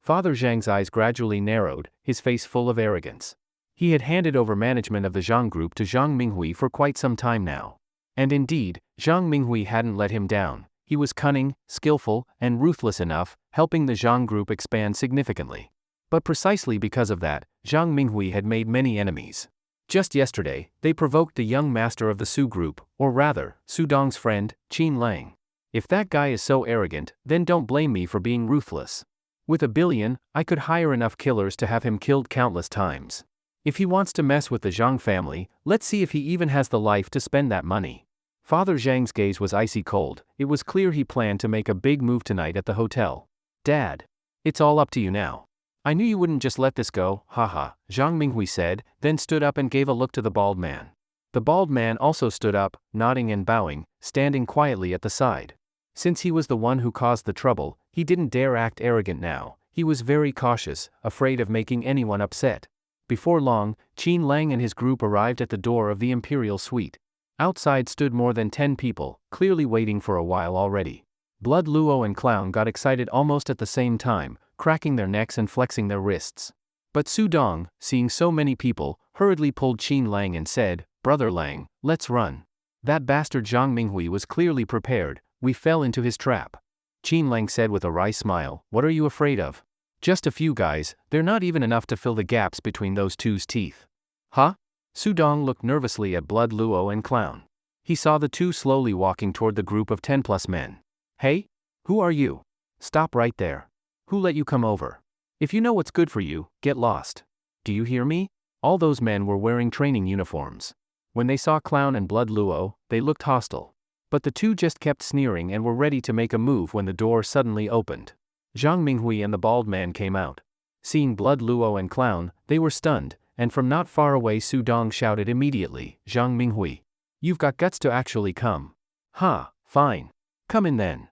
Father Zhang's eyes gradually narrowed, his face full of arrogance. He had handed over management of the Zhang group to Zhang Minghui for quite some time now. And indeed, Zhang Minghui hadn't let him down. He was cunning, skillful, and ruthless enough, helping the Zhang group expand significantly. But precisely because of that, Zhang Minghui had made many enemies. Just yesterday, they provoked the young master of the Su group, or rather, Su Dong's friend, Qin Lang. If that guy is so arrogant, then don't blame me for being ruthless. With 1 billion, I could hire enough killers to have him killed countless times. If he wants to mess with the Zhang family, let's see if he even has the life to spend that money. Father Zhang's gaze was icy cold. It was clear he planned to make a big move tonight at the hotel. Dad. It's all up to you now. I knew you wouldn't just let this go, haha, Zhang Minghui said, then stood up and gave a look to the bald man. The bald man also stood up, nodding and bowing, standing quietly at the side. Since he was the one who caused the trouble, he didn't dare act arrogant now. He was very cautious, afraid of making anyone upset. Before long, Qin Lang and his group arrived at the door of the imperial suite. Outside stood more than 10 people, clearly waiting for a while already. Blood Luo and Clown got excited almost at the same time, cracking their necks and flexing their wrists. But Su Dong, seeing so many people, hurriedly pulled Qin Lang and said, "Brother Lang, let's run." That bastard Zhang Minghui was clearly prepared. We fell into his trap. Qin Lang said with a wry smile, "What are you afraid of? Just a few guys, they're not even enough to fill the gaps between those two's teeth." Huh? Su Dong looked nervously at Blood Luo and Clown. He saw the two slowly walking toward the group of 10+ men. "Hey? Who are you? Stop right there. Who let you come over? If you know what's good for you, get lost. Do you hear me?" All those men were wearing training uniforms. When they saw Clown and Blood Luo, they looked hostile. But the two just kept sneering and were ready to make a move when the door suddenly opened. Zhang Minghui and the bald man came out. Seeing Blood Luo and Clown, they were stunned, and from not far away Su Dong shouted immediately, "Zhang Minghui. You've got guts to actually come. Ha, fine. Come in then."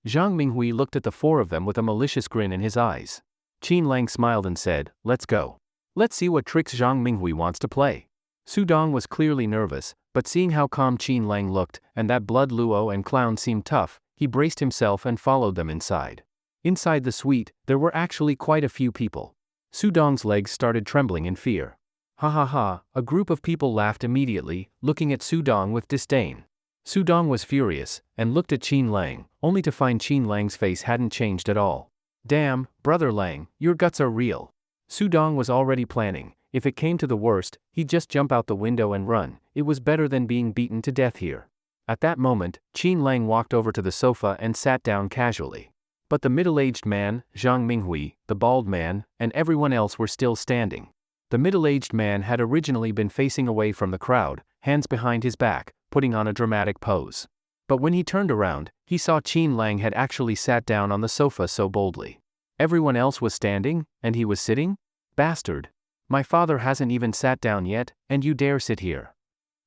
Zhang Minghui looked at the four of them with a malicious grin in his eyes. Qin Lang smiled and said, "Let's go. Let's see what tricks Zhang Minghui wants to play." Su Dong was clearly nervous, but seeing how calm Qin Lang looked, and that Blood Luo and Clown seemed tough, he braced himself and followed them inside. Inside the suite, there were actually quite a few people. Su Dong's legs started trembling in fear. Ha ha ha, a group of people laughed immediately, looking at Su Dong with disdain. Su Dong was furious, and looked at Qin Lang, only to find Qin Lang's face hadn't changed at all. "Damn, Brother Lang, your guts are real." Su Dong was already planning. If it came to the worst, he'd just jump out the window and run. It was better than being beaten to death here. At that moment, Qin Lang walked over to the sofa and sat down casually. But the middle-aged man, Zhang Minghui, the bald man, and everyone else were still standing. The middle-aged man had originally been facing away from the crowd, hands behind his back, putting on a dramatic pose. But when he turned around, he saw Qin Lang had actually sat down on the sofa so boldly. Everyone else was standing, and he was sitting? Bastard. My father hasn't even sat down yet, and you dare sit here.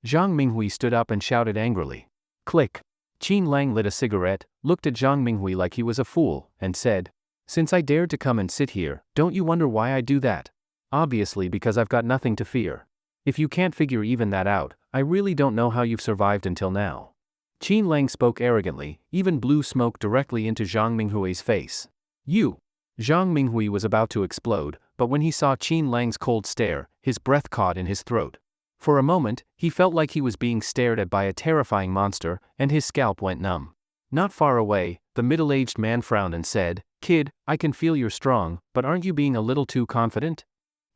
Zhang Minghui stood up and shouted angrily. Click. Qin Lang lit a cigarette, looked at Zhang Minghui like he was a fool, and said, "Since I dared to come and sit here, don't you wonder why I do that? Obviously because I've got nothing to fear. If you can't figure even that out, I really don't know how you've survived until now." Qin Lang spoke arrogantly, even blew smoke directly into Zhang Minghui's face. "You." Zhang Minghui was about to explode, but when he saw Qin Lang's cold stare, his breath caught in his throat. For a moment, he felt like he was being stared at by a terrifying monster, and his scalp went numb. Not far away, the middle-aged man frowned and said, "Kid, I can feel you're strong, but aren't you being a little too confident?"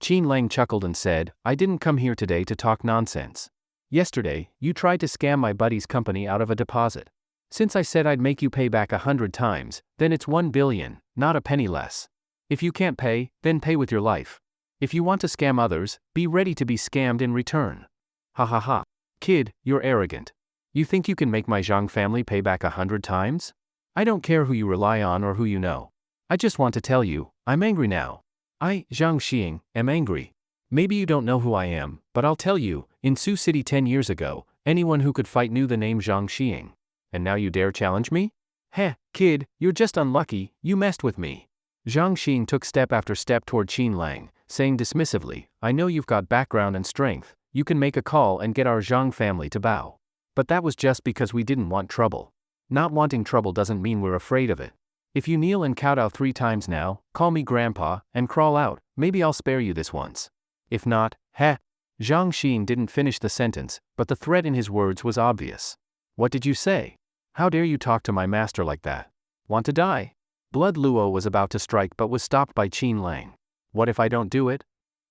Qin Lang chuckled and said, "I didn't come here today to talk nonsense. Yesterday, you tried to scam my buddy's company out of a deposit. Since I said I'd make you pay back 100 times, then it's 1 billion, not a penny less. If you can't pay, then pay with your life. If you want to scam others, be ready to be scammed in return." Ha ha ha. Kid, you're arrogant. You think you can make my Zhang family pay back 100 times? I don't care who you rely on or who you know. I just want to tell you, I'm angry now. I, Zhang Xing, am angry. Maybe you don't know who I am, but I'll tell you, in Sioux City 10 years ago, anyone who could fight knew the name Zhang Xing. And now you dare challenge me? Heh, kid, you're just unlucky, you messed with me. Zhang Xing took step after step toward Qin Lang, saying dismissively, "I know you've got background and strength, you can make a call and get our Zhang family to bow. But that was just because we didn't want trouble. Not wanting trouble doesn't mean we're afraid of it. If you kneel and kowtow 3 times now, call me grandpa, and crawl out, maybe I'll spare you this once. If not, heh." Zhang Xing didn't finish the sentence, but the threat in his words was obvious. "What did you say? How dare you talk to my master like that? Want to die?" Blood Luo was about to strike but was stopped by Qin Lang. "What if I don't do it?"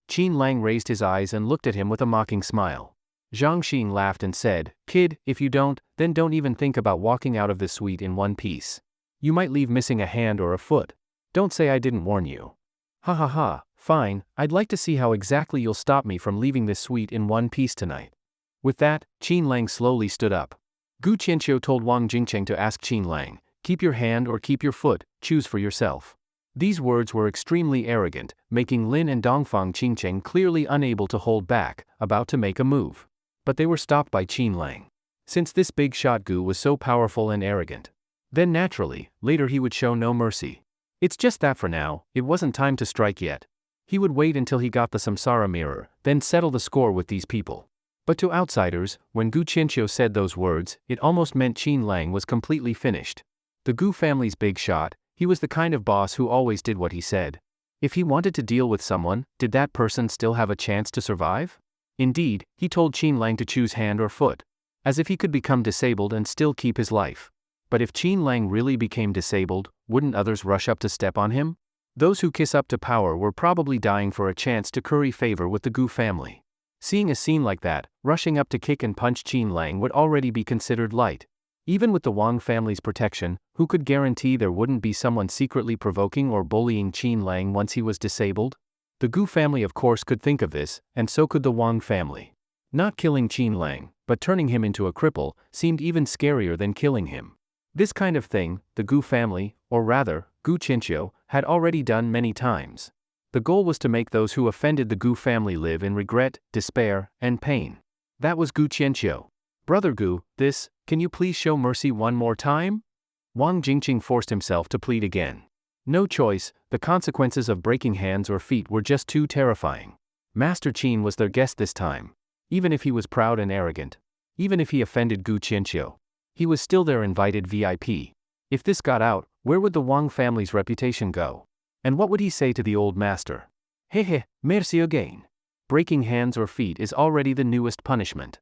Qin Lang raised his eyes and looked at him with a mocking smile. Zhang Xing laughed and said, "Kid, if you don't, then don't even think about walking out of this suite in one piece. You might leave missing a hand or a foot. Don't say I didn't warn you." Ha ha ha, fine, I'd like to see how exactly you'll stop me from leaving this suite in one piece tonight. With that, Qin Lang slowly stood up. Gu Qianqiu told Wang Jingcheng to ask Qin Lang, keep your hand or keep your foot, choose for yourself. These words were extremely arrogant, making Lin and Dongfang Qingcheng clearly unable to hold back, about to make a move. But they were stopped by Qin Lang. Since this big shot Gu was so powerful and arrogant, then naturally, later he would show no mercy. It's just that for now, it wasn't time to strike yet. He would wait until he got the samsara mirror, then settle the score with these people. But to outsiders, when Gu Qianqiu said those words, it almost meant Qin Lang was completely finished. The Gu family's big shot, he was the kind of boss who always did what he said. If he wanted to deal with someone, did that person still have a chance to survive? Indeed, he told Qin Lang to choose hand or foot. As if he could become disabled and still keep his life. But if Qin Lang really became disabled, wouldn't others rush up to step on him? Those who kiss up to power were probably dying for a chance to curry favor with the Gu family. Seeing a scene like that, rushing up to kick and punch Qin Lang would already be considered light. Even with the Wang family's protection, who could guarantee there wouldn't be someone secretly provoking or bullying Qin Lang once he was disabled? The Gu family of course could think of this, and so could the Wang family. Not killing Qin Lang, but turning him into a cripple, seemed even scarier than killing him. This kind of thing, the Gu family, or rather, Gu Qianqiu, had already done many times. The goal was to make those who offended the Gu family live in regret, despair, and pain. That was Gu Qianqiu. Brother Gu, can you please show mercy one more time? Wang Jingcheng forced himself to plead again. No choice, the consequences of breaking hands or feet were just too terrifying. Master Qin was their guest this time. Even if he was proud and arrogant. Even if he offended Gu Qianqiu. He was still their invited VIP. If this got out, where would the Wang family's reputation go? And what would he say to the old master? Hehe, merci again. Breaking hands or feet is already the newest punishment.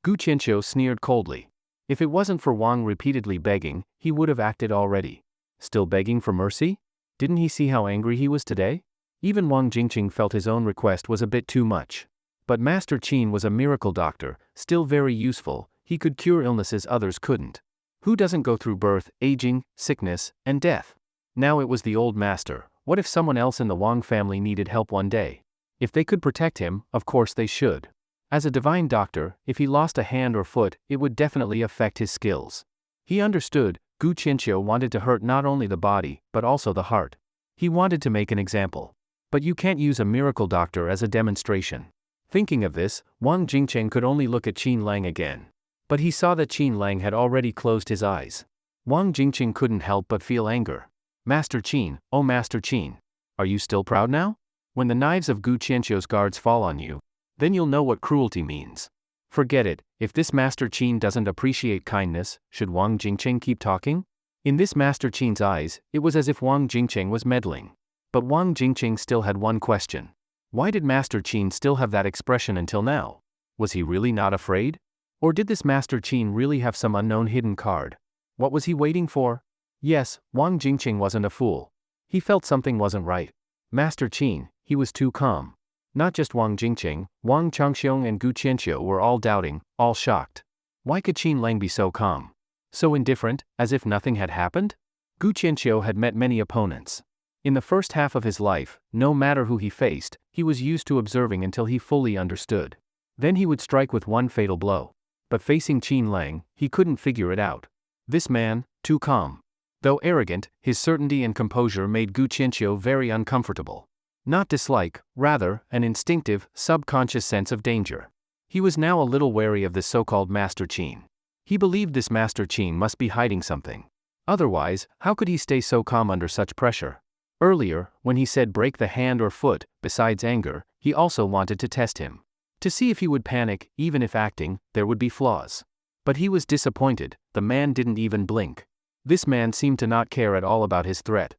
Gu Qianqiu sneered coldly. If it wasn't for Wang repeatedly begging, he would have acted already. Still begging for mercy? Didn't he see how angry he was today? Even Wang Jingcheng felt his own request was a bit too much. But Master Qin was a miracle doctor, still very useful. He could cure illnesses others couldn't. Who doesn't go through birth, aging, sickness, and death? Now it was the old master. What if someone else in the Wang family needed help one day? If they could protect him, of course they should. As a divine doctor, if he lost a hand or foot, it would definitely affect his skills. He understood, Gu Qianqiu wanted to hurt not only the body, but also the heart. He wanted to make an example. But you can't use a miracle doctor as a demonstration. Thinking of this, Wang Jingcheng could only look at Qin Lang again. But he saw that Qin Lang had already closed his eyes. Wang Jingcheng couldn't help but feel anger. Master Qin, oh Master Qin. Are you still proud now? When the knives of Gu Qianqiu's guards fall on you, then you'll know what cruelty means. Forget it, if this Master Qin doesn't appreciate kindness, should Wang Jingcheng keep talking? In this Master Qin's eyes, it was as if Wang Jingcheng was meddling. But Wang Jingcheng still had one question. Why did Master Qin still have that expression until now? Was he really not afraid? Or did this Master Qin really have some unknown hidden card? What was he waiting for? Yes, Wang Jingcheng wasn't a fool. He felt something wasn't right. Master Qin, he was too calm. Not just Wang Jingcheng, Wang Changxiong and Gu Qianqiu were all doubting, all shocked. Why could Qin Lang be so calm? So indifferent, as if nothing had happened? Gu Qianqiu had met many opponents. In the first half of his life, no matter who he faced, he was used to observing until he fully understood. Then he would strike with one fatal blow. But facing Qin Lang, he couldn't figure it out. This man, too calm. Though arrogant, his certainty and composure made Gu Qianqiu very uncomfortable. Not dislike, rather, an instinctive, subconscious sense of danger. He was now a little wary of this so-called Master Qin. He believed this Master Qin must be hiding something. Otherwise, how could he stay so calm under such pressure? Earlier, when he said break the hand or foot, besides anger, he also wanted to test him. To see if he would panic, even if acting, there would be flaws. But he was disappointed, the man didn't even blink. This man seemed to not care at all about his threat.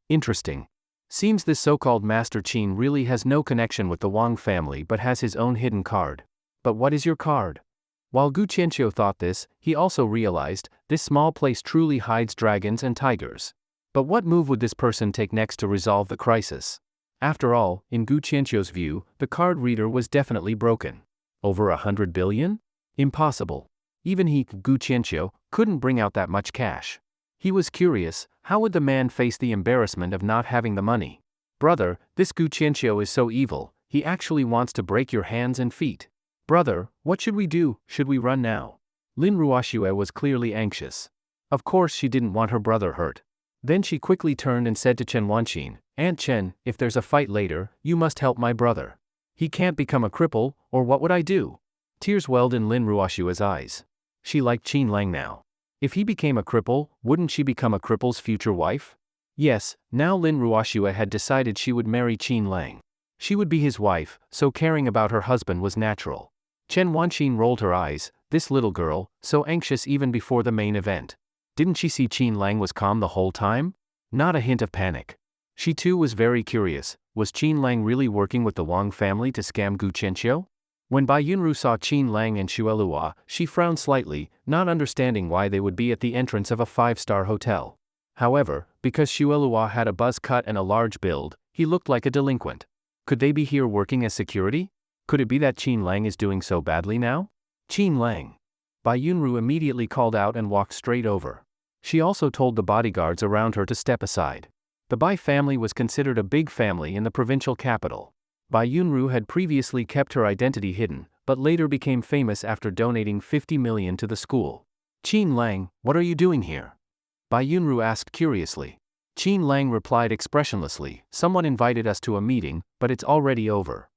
Interesting. Seems this so-called Master Qin really has no connection with the Wang family but has his own hidden card. But what is your card? While Gu Qianqiu thought this, he also realized, this small place truly hides dragons and tigers. But what move would this person take next to resolve the crisis? After all, in Gu Qianqiu's view, the card reader was definitely broken. Over 100 billion? Impossible. Even he, Gu Qianqiu, couldn't bring out that much cash. He was curious, how would the man face the embarrassment of not having the money? Brother, this Gu Qianqiu is so evil, he actually wants to break your hands and feet. Brother, what should we do? Should we run now? Lin Ruoxue was clearly anxious. Of course she didn't want her brother hurt. Then she quickly turned and said to Chen Wanqin, "Aunt Chen, if there's a fight later, you must help my brother. He can't become a cripple, or what would I do?" Tears welled in Lin Ruoxue's eyes. She liked Qin Lang now. If he became a cripple, wouldn't she become a cripple's future wife? Yes, now Lin Ruoxue had decided she would marry Qin Lang. She would be his wife, so caring about her husband was natural. Chen Wanqin rolled her eyes. This little girl, so anxious even before the main event. Didn't she see Qin Lang was calm the whole time? Not a hint of panic. She too was very curious. Was Qin Lang really working with the Wang family to scam Gu Qianqiu? When Bai Yunru saw Qin Lang and Xuelua, she frowned slightly, not understanding why they would be at the entrance of a five-star hotel. However, because Xuelua had a buzz cut and a large build, he looked like a delinquent. Could they be here working as security? Could it be that Qin Lang is doing so badly now? Qin Lang. Bai Yunru immediately called out and walked straight over. She also told the bodyguards around her to step aside. The Bai family was considered a big family in the provincial capital. Bai Yunru had previously kept her identity hidden, but later became famous after donating 50 million to the school. "Qin Lang, what are you doing here?" Bai Yunru asked curiously. Qin Lang replied expressionlessly, "Someone invited us to a meeting, but it's already over."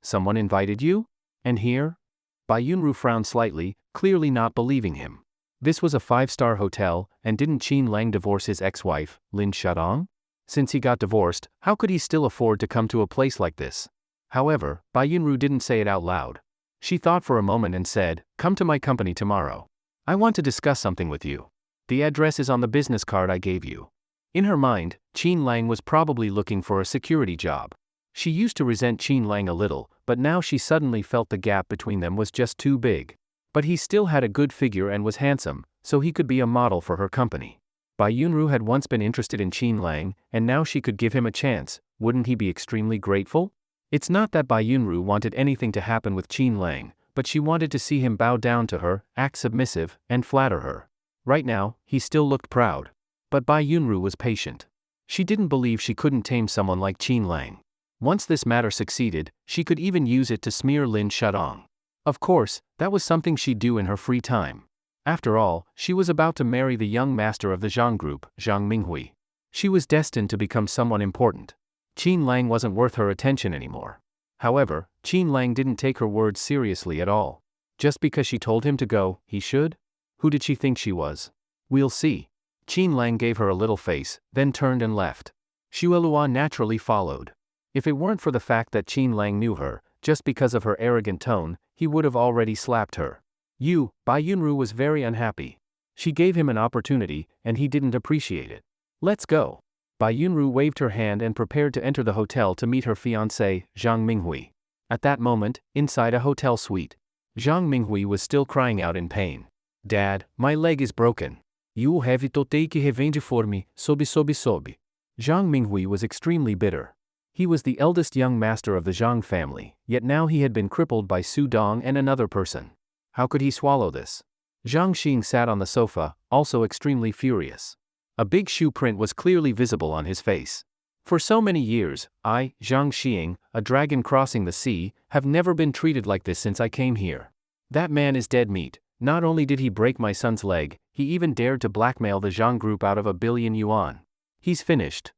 "Someone invited you? And here?" Bai Yunru frowned slightly, clearly not believing him. This was a five-star hotel, and didn't Qin Lang divorce his ex-wife, Lin Shadong? Since he got divorced, how could he still afford to come to a place like this? However, Bai Yunru didn't say it out loud. She thought for a moment and said, "Come to my company tomorrow. I want to discuss something with you. The address is on the business card I gave you." In her mind, Qin Lang was probably looking for a security job. She used to resent Qin Lang a little, but now she suddenly felt the gap between them was just too big. But he still had a good figure and was handsome, so he could be a model for her company. Bai Yunru had once been interested in Qin Lang, and now she could give him a chance. Wouldn't he be extremely grateful? It's not that Bai Yunru wanted anything to happen with Qin Lang, but she wanted to see him bow down to her, act submissive, and flatter her. Right now, he still looked proud. But Bai Yunru was patient. She didn't believe she couldn't tame someone like Qin Lang. Once this matter succeeded, she could even use it to smear Lin Shadong. Of course, that was something she'd do in her free time. After all, she was about to marry the young master of the Zhang group, Zhang Minghui. She was destined to become someone important. Qin Lang wasn't worth her attention anymore. However, Qin Lang didn't take her words seriously at all. Just because she told him to go, he should? Who did she think she was? We'll see. Qin Lang gave her a little face, then turned and left. Xuelua naturally followed. If it weren't for the fact that Qin Lang knew her, just because of her arrogant tone, he would have already slapped her. Bai Yunru was very unhappy. She gave him an opportunity, and he didn't appreciate it. "Let's go." Bai Yunru waved her hand and prepared to enter the hotel to meet her fiancé, Zhang Minghui. At that moment, inside a hotel suite, Zhang Minghui was still crying out in pain. "Dad, my leg is broken. You will have to take revenge for me, sobi. Zhang Minghui was extremely bitter. He was the eldest young master of the Zhang family, yet now he had been crippled by Su Dong and another person. How could he swallow this? Zhang Xing sat on the sofa, also extremely furious. A big shoe print was clearly visible on his face. For so many years, I, Zhang Xing, a dragon crossing the sea, have never been treated like this since I came here. That man is dead meat. Not only did he break my son's leg, he even dared to blackmail the Zhang group out of 1 billion yuan. He's finished.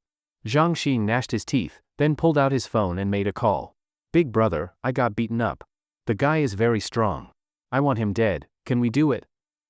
Zhang Xing gnashed his teeth, then pulled out his phone and made a call. "Big brother, I got beaten up. The guy is very strong. I want him dead, can we do it?"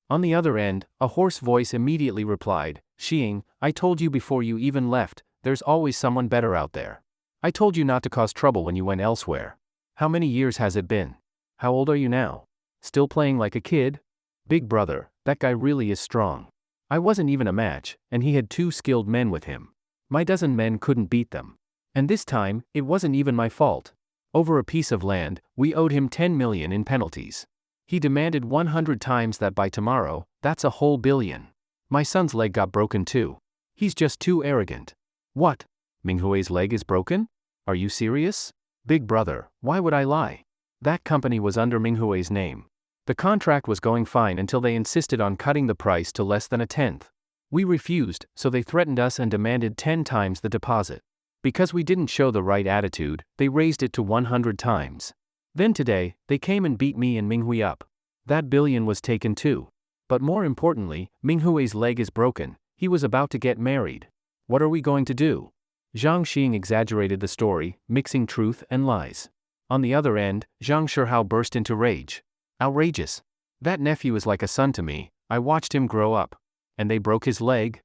On the other end, a hoarse voice immediately replied, "Xing, I told you before you even left, there's always someone better out there. I told you not to cause trouble when you went elsewhere. How many years has it been? How old are you now? Still playing like a kid? Big brother, that guy really is strong. I wasn't even a match, and he had 2 skilled men with him. My dozen men couldn't beat them. And this time, it wasn't even my fault. Over a piece of land, we owed him 10 million in penalties. He demanded 100 times that by tomorrow. That's a whole billion. My son's leg got broken too. He's just too arrogant." "What? Minghui's leg is broken? Are you serious?" "Big brother, why would I lie? That company was under Minghui's name. The contract was going fine until they insisted on cutting the price to less than 1/10. We refused, so they threatened us and demanded 10 times the deposit. Because we didn't show the right attitude, they raised it to 100 times. Then today, they came and beat me and Minghui up. That billion was taken too. But more importantly, Minghui's leg is broken, he was about to get married. What are we going to do? Zhang Xing exaggerated the story, mixing truth and lies. On the other end, Zhang Shihao burst into rage. Outrageous. That nephew is like a son to me, I watched him grow up. And they broke his leg?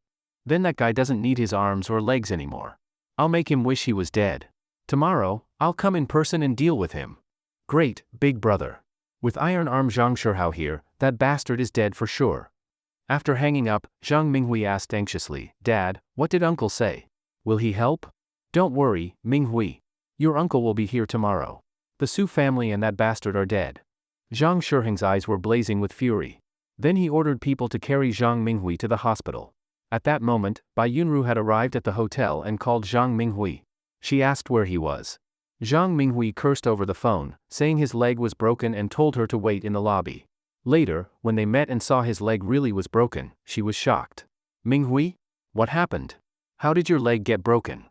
Then that guy doesn't need his arms or legs anymore. I'll make him wish he was dead. Tomorrow, I'll come in person and deal with him. Great, big brother. With iron arm Zhang Shihao here, that bastard is dead for sure. After hanging up, Zhang Minghui asked anxiously, Dad, what did Uncle say? Will he help? Don't worry, Minghui. Your uncle will be here tomorrow. The Su family and that bastard are dead. Zhang Shiheng's eyes were blazing with fury. Then he ordered people to carry Zhang Minghui to the hospital. At that moment, Bai Yunru had arrived at the hotel and called Zhang Minghui. She asked where he was. Zhang Minghui cursed over the phone, saying his leg was broken and told her to wait in the lobby. Later, when they met and saw his leg really was broken, she was shocked. Minghui? What happened? How did your leg get broken?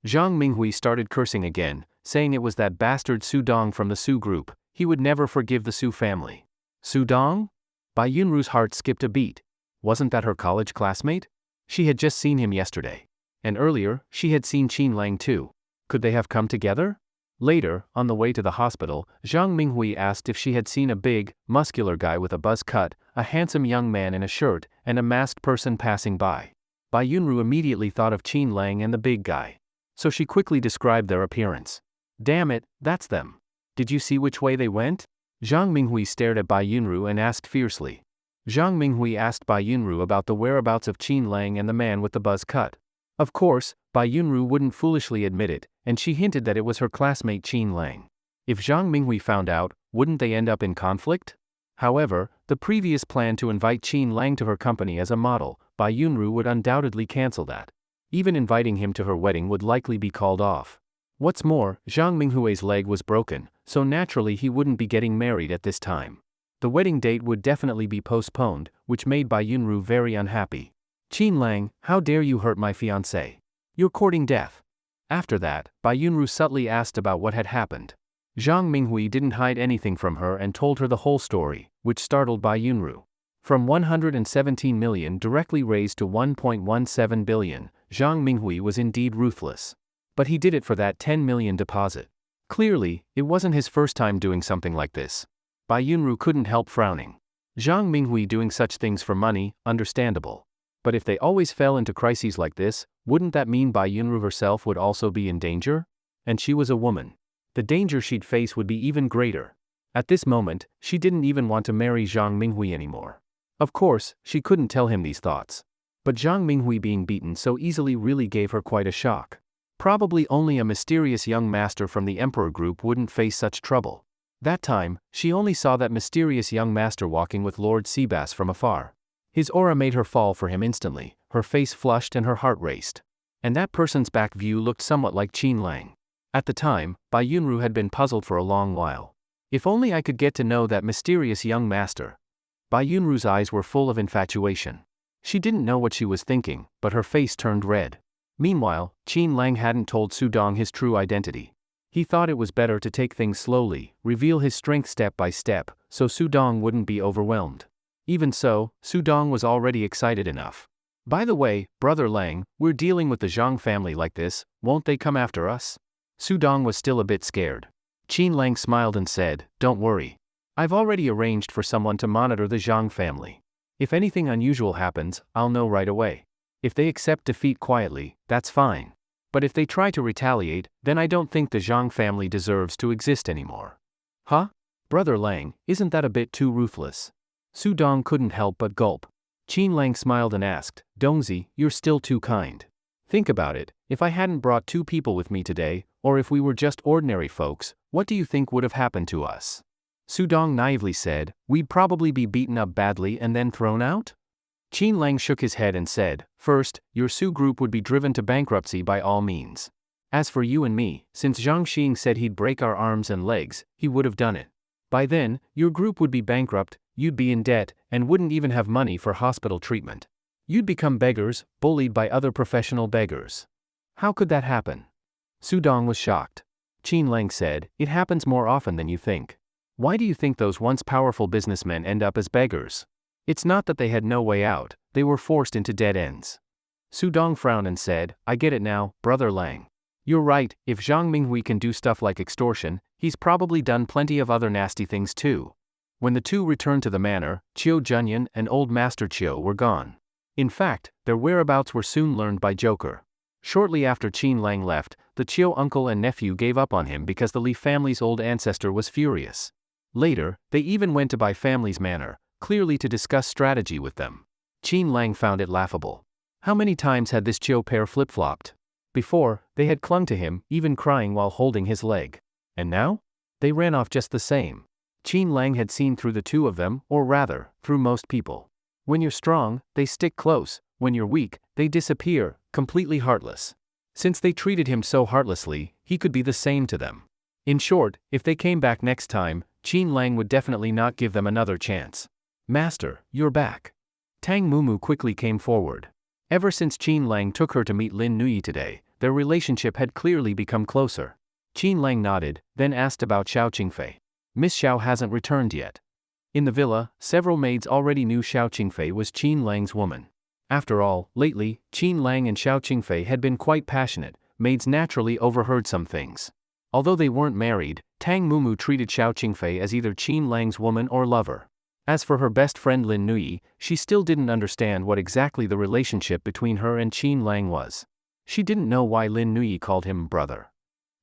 Zhang Minghui started cursing again, saying it was that bastard Su Dong from the Su group, he would never forgive the Su family. Su Dong? Bai Yunru's heart skipped a beat. Wasn't that her college classmate? She had just seen him yesterday. And earlier, she had seen Qin Lang too. Could they have come together? Later, on the way to the hospital, Zhang Minghui asked if she had seen a big, muscular guy with a buzz cut, a handsome young man in a shirt, and a masked person passing by. Bai Yunru immediately thought of Qin Lang and the big guy. So she quickly described their appearance. Damn it, that's them. Did you see which way they went? Zhang Minghui stared at Bai Yunru and asked fiercely. Zhang Minghui asked Bai Yunru about the whereabouts of Qin Lang and the man with the buzz cut. Of course, Bai Yunru wouldn't foolishly admit it, and she hinted that it was her classmate Qin Lang. If Zhang Minghui found out, wouldn't they end up in conflict? However, the previous plan to invite Qin Lang to her company as a model, Bai Yunru would undoubtedly cancel that. Even inviting him to her wedding would likely be called off. What's more, Zhang Minghui's leg was broken, so naturally he wouldn't be getting married at this time. The wedding date would definitely be postponed, which made Bai Yunru very unhappy. Qin Lang, how dare you hurt my fiancé? You're courting death. After that, Bai Yunru subtly asked about what had happened. Zhang Minghui didn't hide anything from her and told her the whole story, which startled Bai Yunru. From 117 million directly raised to 1.17 billion, Zhang Minghui was indeed ruthless. But he did it for that 10 million deposit. Clearly, it wasn't his first time doing something like this. Bai Yunru couldn't help frowning. Zhang Minghui doing such things for money, understandable. But if they always fell into crises like this, wouldn't that mean Bai Yunru herself would also be in danger? And she was a woman. The danger she'd face would be even greater. At this moment, she didn't even want to marry Zhang Minghui anymore. Of course, she couldn't tell him these thoughts. But Zhang Minghui being beaten so easily really gave her quite a shock. Probably only a mysterious young master from the Emperor group wouldn't face such trouble. That time, she only saw that mysterious young master walking with Lord Seabass from afar. His aura made her fall for him instantly, her face flushed and her heart raced. And that person's back view looked somewhat like Qin Lang. At the time, Bai Yunru had been puzzled for a long while. If only I could get to know that mysterious young master. Bai Yunru's eyes were full of infatuation. She didn't know what she was thinking, but her face turned red. Meanwhile, Qin Lang hadn't told Su Dong his true identity. He thought it was better to take things slowly, reveal his strength step by step, so Su Dong wouldn't be overwhelmed. Even so, Su Dong was already excited enough. By the way, Brother Lang, we're dealing with the Zhang family like this, won't they come after us? Su Dong was still a bit scared. Qin Lang smiled and said, don't worry. I've already arranged for someone to monitor the Zhang family. If anything unusual happens, I'll know right away. If they accept defeat quietly, that's fine. But if they try to retaliate, then I don't think the Zhang family deserves to exist anymore. Huh? Brother Lang, isn't that a bit too ruthless? Su Dong couldn't help but gulp. Qin Lang smiled and asked, Dongzi, you're still too kind. Think about it, if I hadn't brought two people with me today, or if we were just ordinary folks, what do you think would have happened to us? Su Dong naively said, we'd probably be beaten up badly and then thrown out? Qin Lang shook his head and said, first, your Su group would be driven to bankruptcy by all means. As for you and me, since Zhang Xing said he'd break our arms and legs, he would have done it. By then, your group would be bankrupt, you'd be in debt, and wouldn't even have money for hospital treatment. You'd become beggars, bullied by other professional beggars. How could that happen? Su Dong was shocked. Qin Lang said, it happens more often than you think. Why do you think those once powerful businessmen end up as beggars? It's not that they had no way out, they were forced into dead ends. Su Dong frowned and said, I get it now, Brother Lang. You're right, if Zhang Minghui can do stuff like extortion, he's probably done plenty of other nasty things too. When the two returned to the manor, Chiu Junyan and Old Master Chiu were gone. In fact, their whereabouts were soon learned by Joker. Shortly after Qin Lang left, the Chiu uncle and nephew gave up on him because the Li family's old ancestor was furious. Later, they even went to Bai family's manor, clearly to discuss strategy with them. Qin Lang found it laughable. How many times had this Chiu pair flip-flopped? Before, they had clung to him, even crying while holding his leg. And now? They ran off just the same. Qin Lang had seen through the two of them, or rather, through most people. When you're strong, they stick close. When you're weak, they disappear, completely heartless. Since they treated him so heartlessly, he could be the same to them. In short, if they came back next time, Qin Lang would definitely not give them another chance. Master, you're back. Tang Mumu quickly came forward. Ever since Qin Lang took her to meet Lin Nui today, their relationship had clearly become closer. Qin Lang nodded, then asked about Xiao Qingfei. Miss Xiao hasn't returned yet. In the villa, several maids already knew Xiao Qingfei was Qin Lang's woman. After all, lately, Qin Lang and Xiao Qingfei had been quite passionate. Maids naturally overheard some things. Although they weren't married, Tang Mumu treated Xiao Qingfei as either Qin Lang's woman or lover. As for her best friend Lin Nui, she still didn't understand what exactly the relationship between her and Qin Lang was. She didn't know why Lin Nui called him brother.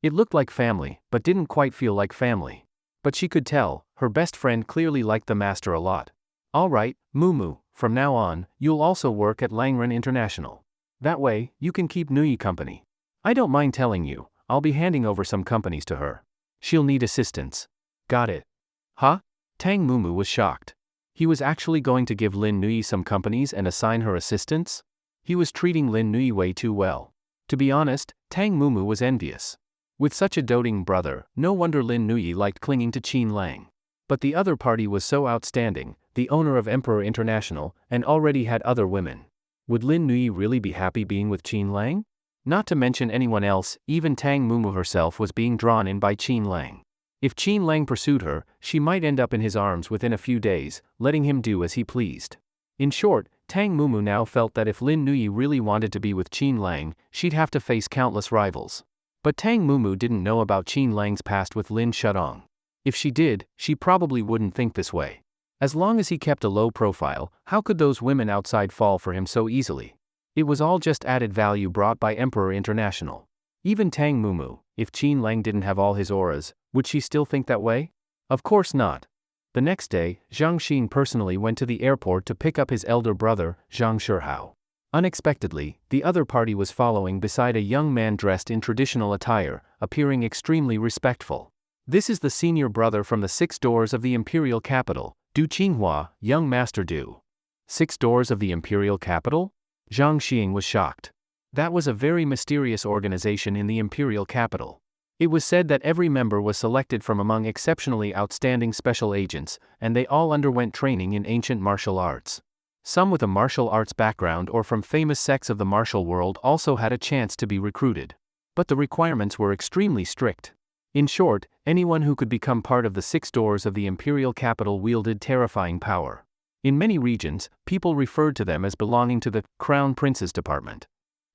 It looked like family, but didn't quite feel like family. But she could tell, her best friend clearly liked the master a lot. Alright, Mumu, from now on, you'll also work at Langren International. That way, you can keep Nui company. I don't mind telling you, I'll be handing over some companies to her. She'll need assistance. Got it. Huh? Tang Mumu was shocked. He was actually going to give Lin Nui some companies and assign her assistants? He was treating Lin Nui way too well. To be honest, Tang Mumu was envious. With such a doting brother, no wonder Lin Nui liked clinging to Qin Lang. But the other party was so outstanding, the owner of Emperor International, and already had other women. Would Lin Nui really be happy being with Qin Lang? Not to mention anyone else, even Tang Mumu herself was being drawn in by Qin Lang. If Qin Lang pursued her, she might end up in his arms within a few days, letting him do as he pleased. In short, Tang Mumu now felt that if Lin Nui really wanted to be with Qin Lang, she'd have to face countless rivals. But Tang Mumu didn't know about Qin Lang's past with Lin Shudong. If she did, she probably wouldn't think this way. As long as he kept a low profile, how could those women outside fall for him so easily? It was all just added value brought by Emperor International. Even Tang Mumu, if Qin Lang didn't have all his auras, would she still think that way? Of course not. The next day, Zhang Xin personally went to the airport to pick up his elder brother, Zhang Shihao. Unexpectedly, the other party was following beside a young man dressed in traditional attire, appearing extremely respectful. This is the senior brother from the 6 doors of the imperial capital, Du Qinghua, young master Du. 6 doors of the imperial capital? Zhang Xing was shocked. That was a very mysterious organization in the imperial capital. It was said that every member was selected from among exceptionally outstanding special agents, and they all underwent training in ancient martial arts. Some with a martial arts background or from famous sects of the martial world also had a chance to be recruited. But the requirements were extremely strict. In short, anyone who could become part of the 6 doors of the imperial capital wielded terrifying power. In many regions, people referred to them as belonging to the Crown Prince's department.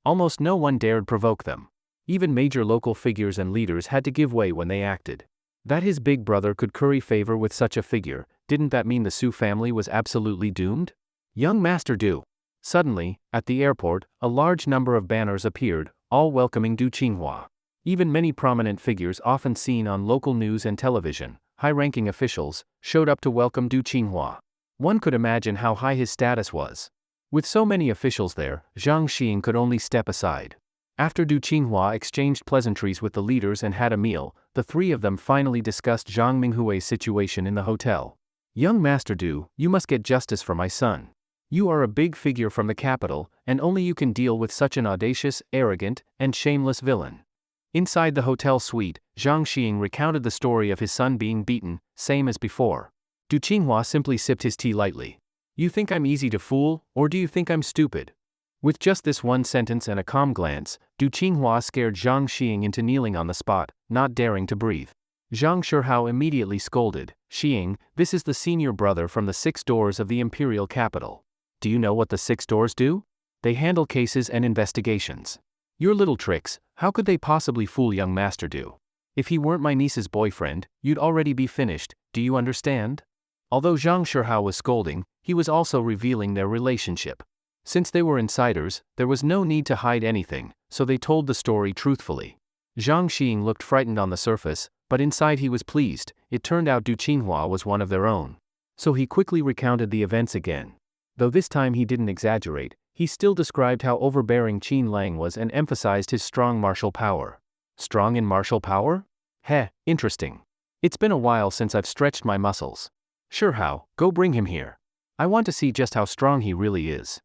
Almost no one dared provoke them. Even major local figures and leaders had to give way when they acted. That his big brother could curry favor with such a figure, didn't that mean the Su family was absolutely doomed? Young Master Du. Suddenly, at the airport, a large number of banners appeared, all welcoming Du Qinghua. Even many prominent figures often seen on local news and television, high-ranking officials, showed up to welcome Du Qinghua. One could imagine how high his status was. With so many officials there, Zhang Xin could only step aside. After Du Qinghua exchanged pleasantries with the leaders and had a meal, the 3 of them finally discussed Zhang Minghui's situation in the hotel. Young Master Du, you must get justice for my son. You are a big figure from the capital, and only you can deal with such an audacious, arrogant, and shameless villain. Inside the hotel suite, Zhang Xing recounted the story of his son being beaten, same as before. Du Qinghua simply sipped his tea lightly. You think I'm easy to fool, or do you think I'm stupid? With just this one sentence and a calm glance, Du Qinghua scared Zhang Xing into kneeling on the spot, not daring to breathe. Zhang Shihao immediately scolded, Xing, this is the senior brother from the 6 doors of the imperial capital. Do you know what the 6 doors do? They handle cases and investigations. Your little tricks, how could they possibly fool young Master Du? If he weren't my niece's boyfriend, you'd already be finished, do you understand? Although Zhang Shihao was scolding, he was also revealing their relationship. Since they were insiders, there was no need to hide anything, so they told the story truthfully. Zhang Xing looked frightened on the surface, but inside he was pleased. It turned out Du Qinghua was one of their own. So he quickly recounted the events again. Though this time he didn't exaggerate, he still described how overbearing Qin Lang was and emphasized his strong martial power. Strong in martial power? Interesting. It's been a while since I've stretched my muscles. Shihao, go bring him here. I want to see just how strong he really is.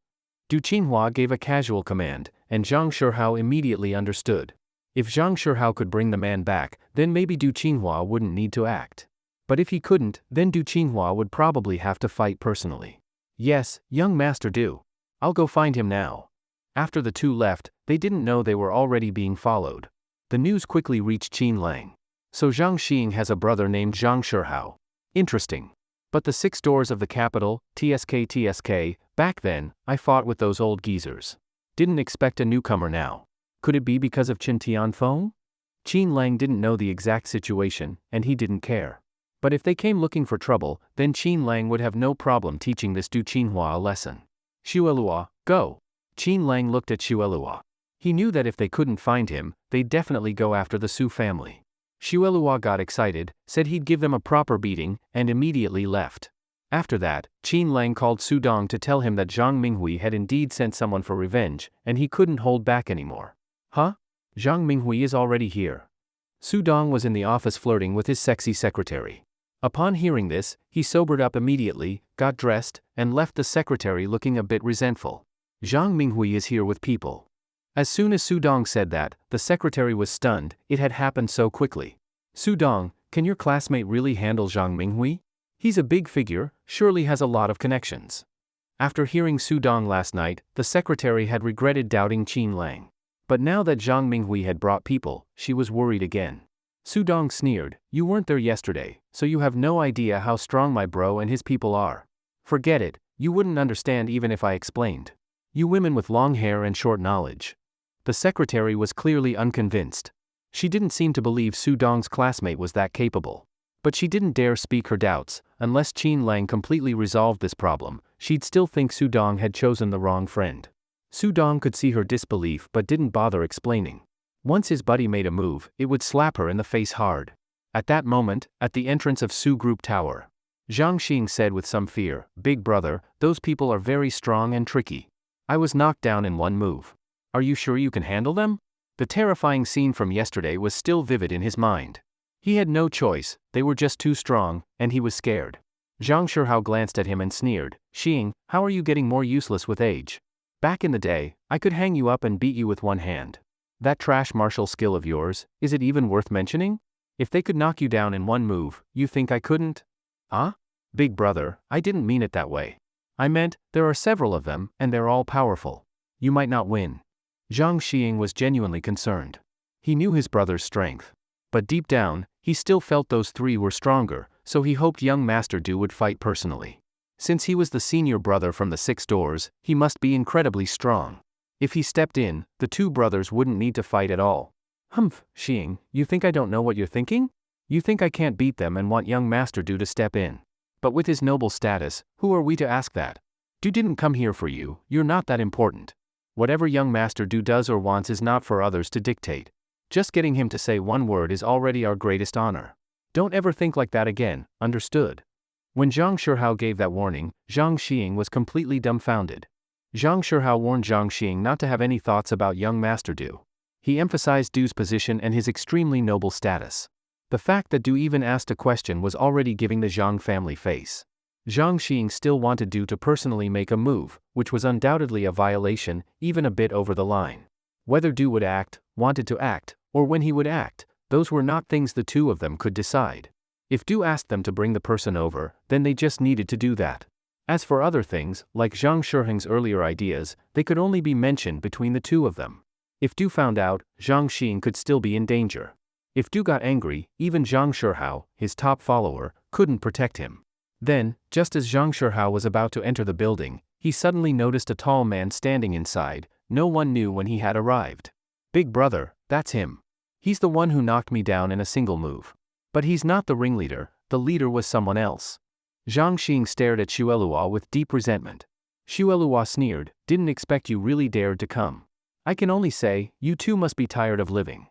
Du Qinghua gave a casual command, and Zhang Shihao immediately understood. If Zhang Shihao could bring the man back, then maybe Du Qinghua wouldn't need to act. But if he couldn't, then Du Qinghua would probably have to fight personally. Yes, young Master Du. I'll go find him now. After the two left, they didn't know they were already being followed. The news quickly reached Qin Lang. So Zhang Xing has a brother named Zhang Shihao. Interesting. But the 6 doors of the capital, TSK, back then, I fought with those old geezers. Didn't expect a newcomer now. Could it be because of Qin Tianfeng? Qin Lang didn't know the exact situation, and he didn't care. But if they came looking for trouble, then Qin Lang would have no problem teaching this Du Qinghua a lesson. Xuelua, go. Qin Lang looked at Xuelua. He knew that if they couldn't find him, they'd definitely go after the Su family. Xuelua got excited, said he'd give them a proper beating, and immediately left. After that, Qin Lang called Su Dong to tell him that Zhang Minghui had indeed sent someone for revenge, and he couldn't hold back anymore. Huh? Zhang Minghui is already here. Su Dong was in the office flirting with his sexy secretary. Upon hearing this, he sobered up immediately, got dressed, and left the secretary looking a bit resentful. Zhang Minghui is here with people. As soon as Su Dong said that, the secretary was stunned. It had happened so quickly. Su Dong, can your classmate really handle Zhang Minghui? He's a big figure, surely has a lot of connections. After hearing Su Dong last night, the secretary had regretted doubting Qin Lang. But now that Zhang Minghui had brought people, she was worried again. Su Dong sneered, you weren't there yesterday, so you have no idea how strong my bro and his people are. Forget it, you wouldn't understand even if I explained. You women with long hair and short knowledge. The secretary was clearly unconvinced. She didn't seem to believe Su Dong's classmate was that capable. But she didn't dare speak her doubts. Unless Qin Lang completely resolved this problem, she'd still think Su Dong had chosen the wrong friend. Su Dong could see her disbelief but didn't bother explaining. Once his buddy made a move, it would slap her in the face hard. At that moment, at the entrance of Su Group Tower, Zhang Xing said with some fear, Big brother, those people are very strong and tricky. I was knocked down in one move. Are you sure you can handle them? The terrifying scene from yesterday was still vivid in his mind. He had no choice, they were just too strong, and he was scared. Zhang Shihao glanced at him and sneered, Xing, how are you getting more useless with age? Back in the day, I could hang you up and beat you with one hand. That trash martial skill of yours, is it even worth mentioning? If they could knock you down in one move, you think I couldn't? Huh? Big brother, I didn't mean it that way. I meant, there are several of them, and they're all powerful. You might not win. Zhang Xing was genuinely concerned. He knew his brother's strength. But deep down, he still felt those 3 were stronger, so he hoped young Master Du would fight personally. Since he was the senior brother from the 6 doors, he must be incredibly strong. If he stepped in, the 2 brothers wouldn't need to fight at all. Humph, Xing, you think I don't know what you're thinking? You think I can't beat them and want young Master Du to step in. But with his noble status, who are we to ask that? Du didn't come here for you, you're not that important. Whatever young Master Du does or wants is not for others to dictate. Just getting him to say one word is already our greatest honor. Don't ever think like that again, understood? When Zhang Shihao gave that warning, Zhang Xing was completely dumbfounded. Zhang Shihao warned Zhang Xing not to have any thoughts about young Master Du. He emphasized Du's position and his extremely noble status. The fact that Du even asked a question was already giving the Zhang family face. Zhang Xing still wanted Du to personally make a move, which was undoubtedly a violation, even a bit over the line. Whether Du would act, wanted to act, or when he would act, those were not things the 2 of them could decide. If Du asked them to bring the person over, then they just needed to do that. As for other things, like Zhang Shiheng's earlier ideas, they could only be mentioned between the 2 of them. If Du found out, Zhang Xing could still be in danger. If Du got angry, even Zhang Shihao, his top follower, couldn't protect him. Then, just as Zhang Shihao was about to enter the building, he suddenly noticed a tall man standing inside. No one knew when he had arrived. Big brother, that's him. He's the one who knocked me down in a single move. But he's not the ringleader, the leader was someone else. Zhang Xing stared at Xuelua with deep resentment. Xuelua sneered, didn't expect you really dared to come. I can only say, you two must be tired of living.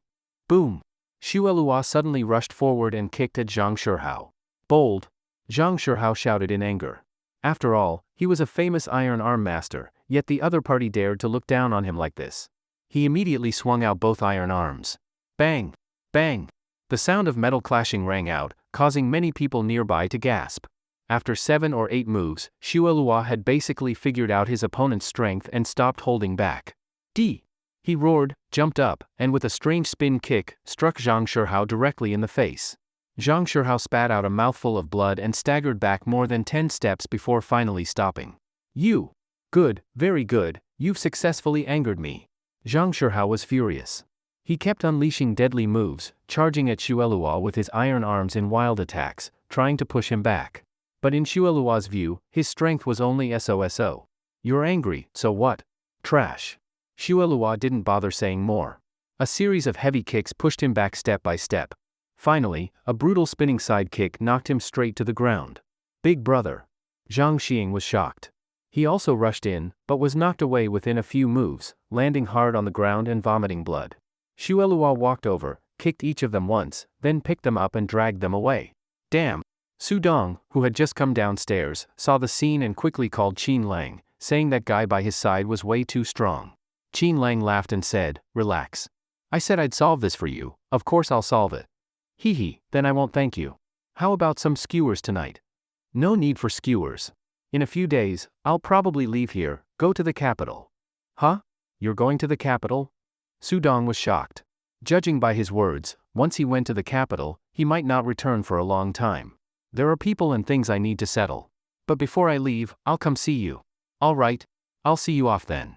Boom! Xuelua suddenly rushed forward and kicked at Zhang Shihao. Bold! Zhang Shihao shouted in anger. After all, he was a famous iron arm master, yet the other party dared to look down on him like this. He immediately swung out both iron arms. Bang! Bang! The sound of metal clashing rang out, causing many people nearby to gasp. After 7 or 8 moves, Xuelua had basically figured out his opponent's strength and stopped holding back. D! He roared, jumped up, and with a strange spin kick, struck Zhang Shihao directly in the face. Zhang Shihao spat out a mouthful of blood and staggered back more than 10 steps before finally stopping. You! Good, very good, you've successfully angered me. Zhang Shihao was furious. He kept unleashing deadly moves, charging at Xuelua with his iron arms in wild attacks, trying to push him back. But in Xuelua's view, his strength was only so. You're angry, so what? Trash. Xuelua didn't bother saying more. A series of heavy kicks pushed him back step by step. Finally, a brutal spinning side kick knocked him straight to the ground. Big brother. Zhang Xing was shocked. He also rushed in, but was knocked away within a few moves, landing hard on the ground and vomiting blood. Xuelua walked over, kicked each of them once, then picked them up and dragged them away. Damn! Su Dong, who had just come downstairs, saw the scene and quickly called Qin Lang, saying that guy by his side was way too strong. Qin Lang laughed and said, relax. I said I'd solve this for you, of course I'll solve it. Hee hee, then I won't thank you. How about some skewers tonight? No need for skewers. In a few days, I'll probably leave here, go to the capital. Huh? You're going to the capital? Su Dong was shocked. Judging by his words, once he went to the capital, he might not return for a long time. There are people and things I need to settle. But before I leave, I'll come see you. All right, I'll see you off then.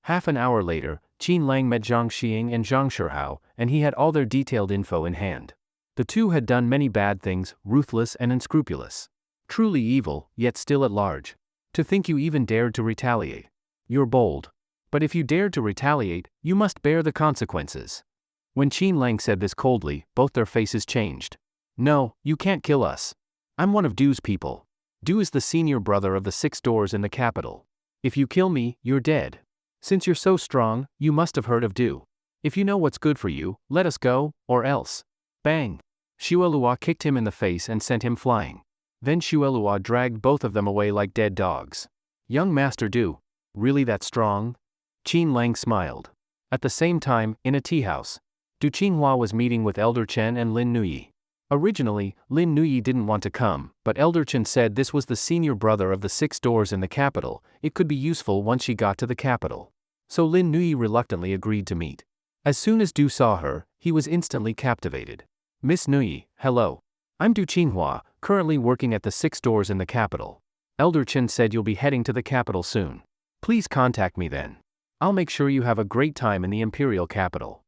Half an hour later, Qin Lang met Zhang Xing and Zhang Shihao, and he had all their detailed info in hand. The two had done many bad things, ruthless and unscrupulous. Truly evil, yet still at large. To think you even dared to retaliate. You're bold. But if you dared to retaliate, you must bear the consequences. When Qin Lang said this coldly, both their faces changed. No, you can't kill us. I'm one of Du's people. Du is the senior brother of the 6 doors in the capital. If you kill me, you're dead. Since you're so strong, you must have heard of Du. If you know what's good for you, let us go, or else. Bang! Xuelua kicked him in the face and sent him flying. Then Xuelua dragged both of them away like dead dogs. Young Master Du. Really that strong? Qin Lang smiled. At the same time, in a tea house, Du Qinghua was meeting with Elder Chen and Lin Nuyi. Originally, Lin Nuyi didn't want to come, but Elder Chen said this was the senior brother of the 6 doors in the capital, it could be useful once she got to the capital. So Lin Nuyi reluctantly agreed to meet. As soon as Du saw her, he was instantly captivated. Miss Nuyi, hello. I'm Du Qinghua, currently working at the 6 doors in the capital. Elder Chen said you'll be heading to the capital soon. Please contact me then. I'll make sure you have a great time in the imperial capital.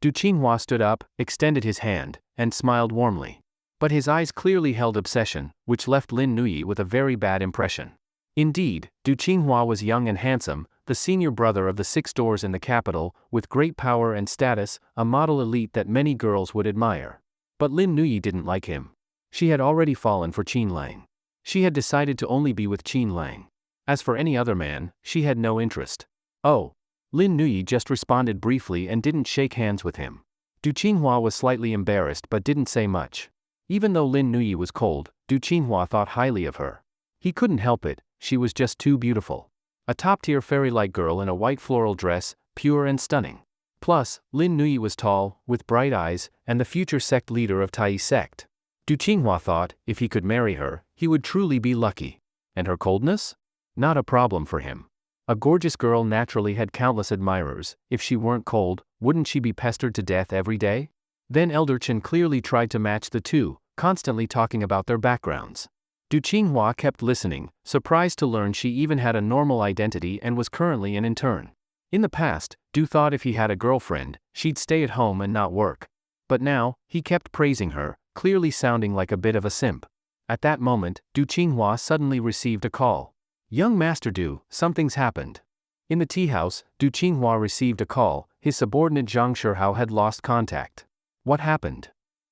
Du Qinghua stood up, extended his hand, and smiled warmly. But his eyes clearly held obsession, which left Lin Nuyi with a very bad impression. Indeed, Du Qinghua was young and handsome, the senior brother of the 6 doors in the capital, with great power and status, a model elite that many girls would admire. But Lin Nuyi didn't like him. She had already fallen for Qin Lang. She had decided to only be with Qin Lang. As for any other man, she had no interest. Oh. Lin Nuyi just responded briefly and didn't shake hands with him. Du Qinghua was slightly embarrassed but didn't say much. Even though Lin Nuyi was cold, Du Qinghua thought highly of her. He couldn't help it, she was just too beautiful. A top-tier fairy-like girl in a white floral dress, pure and stunning. Plus, Lin Nuyi was tall, with bright eyes, and the future sect leader of Tai sect. Du Qinghua thought, if he could marry her, he would truly be lucky. And her coldness? Not a problem for him. A gorgeous girl naturally had countless admirers. If she weren't cold, wouldn't she be pestered to death every day? Then Elder Chen clearly tried to match the two, constantly talking about their backgrounds. Du Qinghua kept listening, surprised to learn she even had a normal identity and was currently an intern. In the past, Du thought if he had a girlfriend, she'd stay at home and not work. But now, he kept praising her, clearly sounding like a bit of a simp. At that moment, Du Qinghua suddenly received a call. Young Master Du, something's happened. In the tea house, Du Qinghua received a call. His subordinate Zhang Shihao had lost contact. What happened?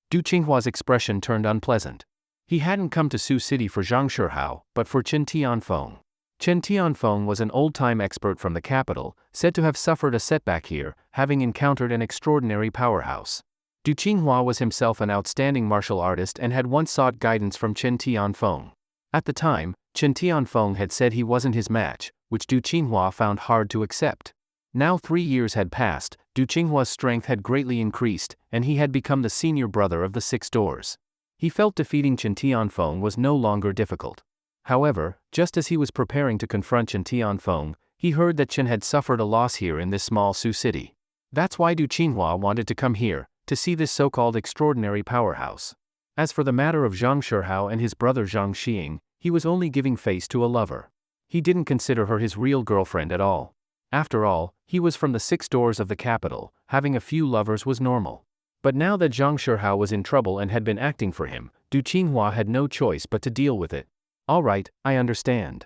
Du Qinghua's expression turned unpleasant. He hadn't come to Sioux City for Zhang Shihao, but for Chen Tianfeng. Chen Tianfeng was an old-time expert from the capital, said to have suffered a setback here, having encountered an extraordinary powerhouse. Du Qinghua was himself an outstanding martial artist and had once sought guidance from Chen Tianfeng. At the time, Chen Tianfeng had said he wasn't his match, which Du Qinghua found hard to accept. Now 3 years had passed, Du Qinghua's strength had greatly increased, and he had become the senior brother of the Six Doors. He felt defeating Chen Tianfeng was no longer difficult. However, just as he was preparing to confront Chen Tianfeng, he heard that Chen had suffered a loss here in this small Sioux city. That's why Du Qinghua wanted to come here, to see this so-called extraordinary powerhouse. As for the matter of Zhang Shihao and his brother Zhang Xiying, he was only giving face to a lover. He didn't consider her his real girlfriend at all. After all, he was from the Six Doors of the capital, having a few lovers was normal. But now that Zhang Shihao was in trouble and had been acting for him, Du Qinghua had no choice but to deal with it. All right, I understand.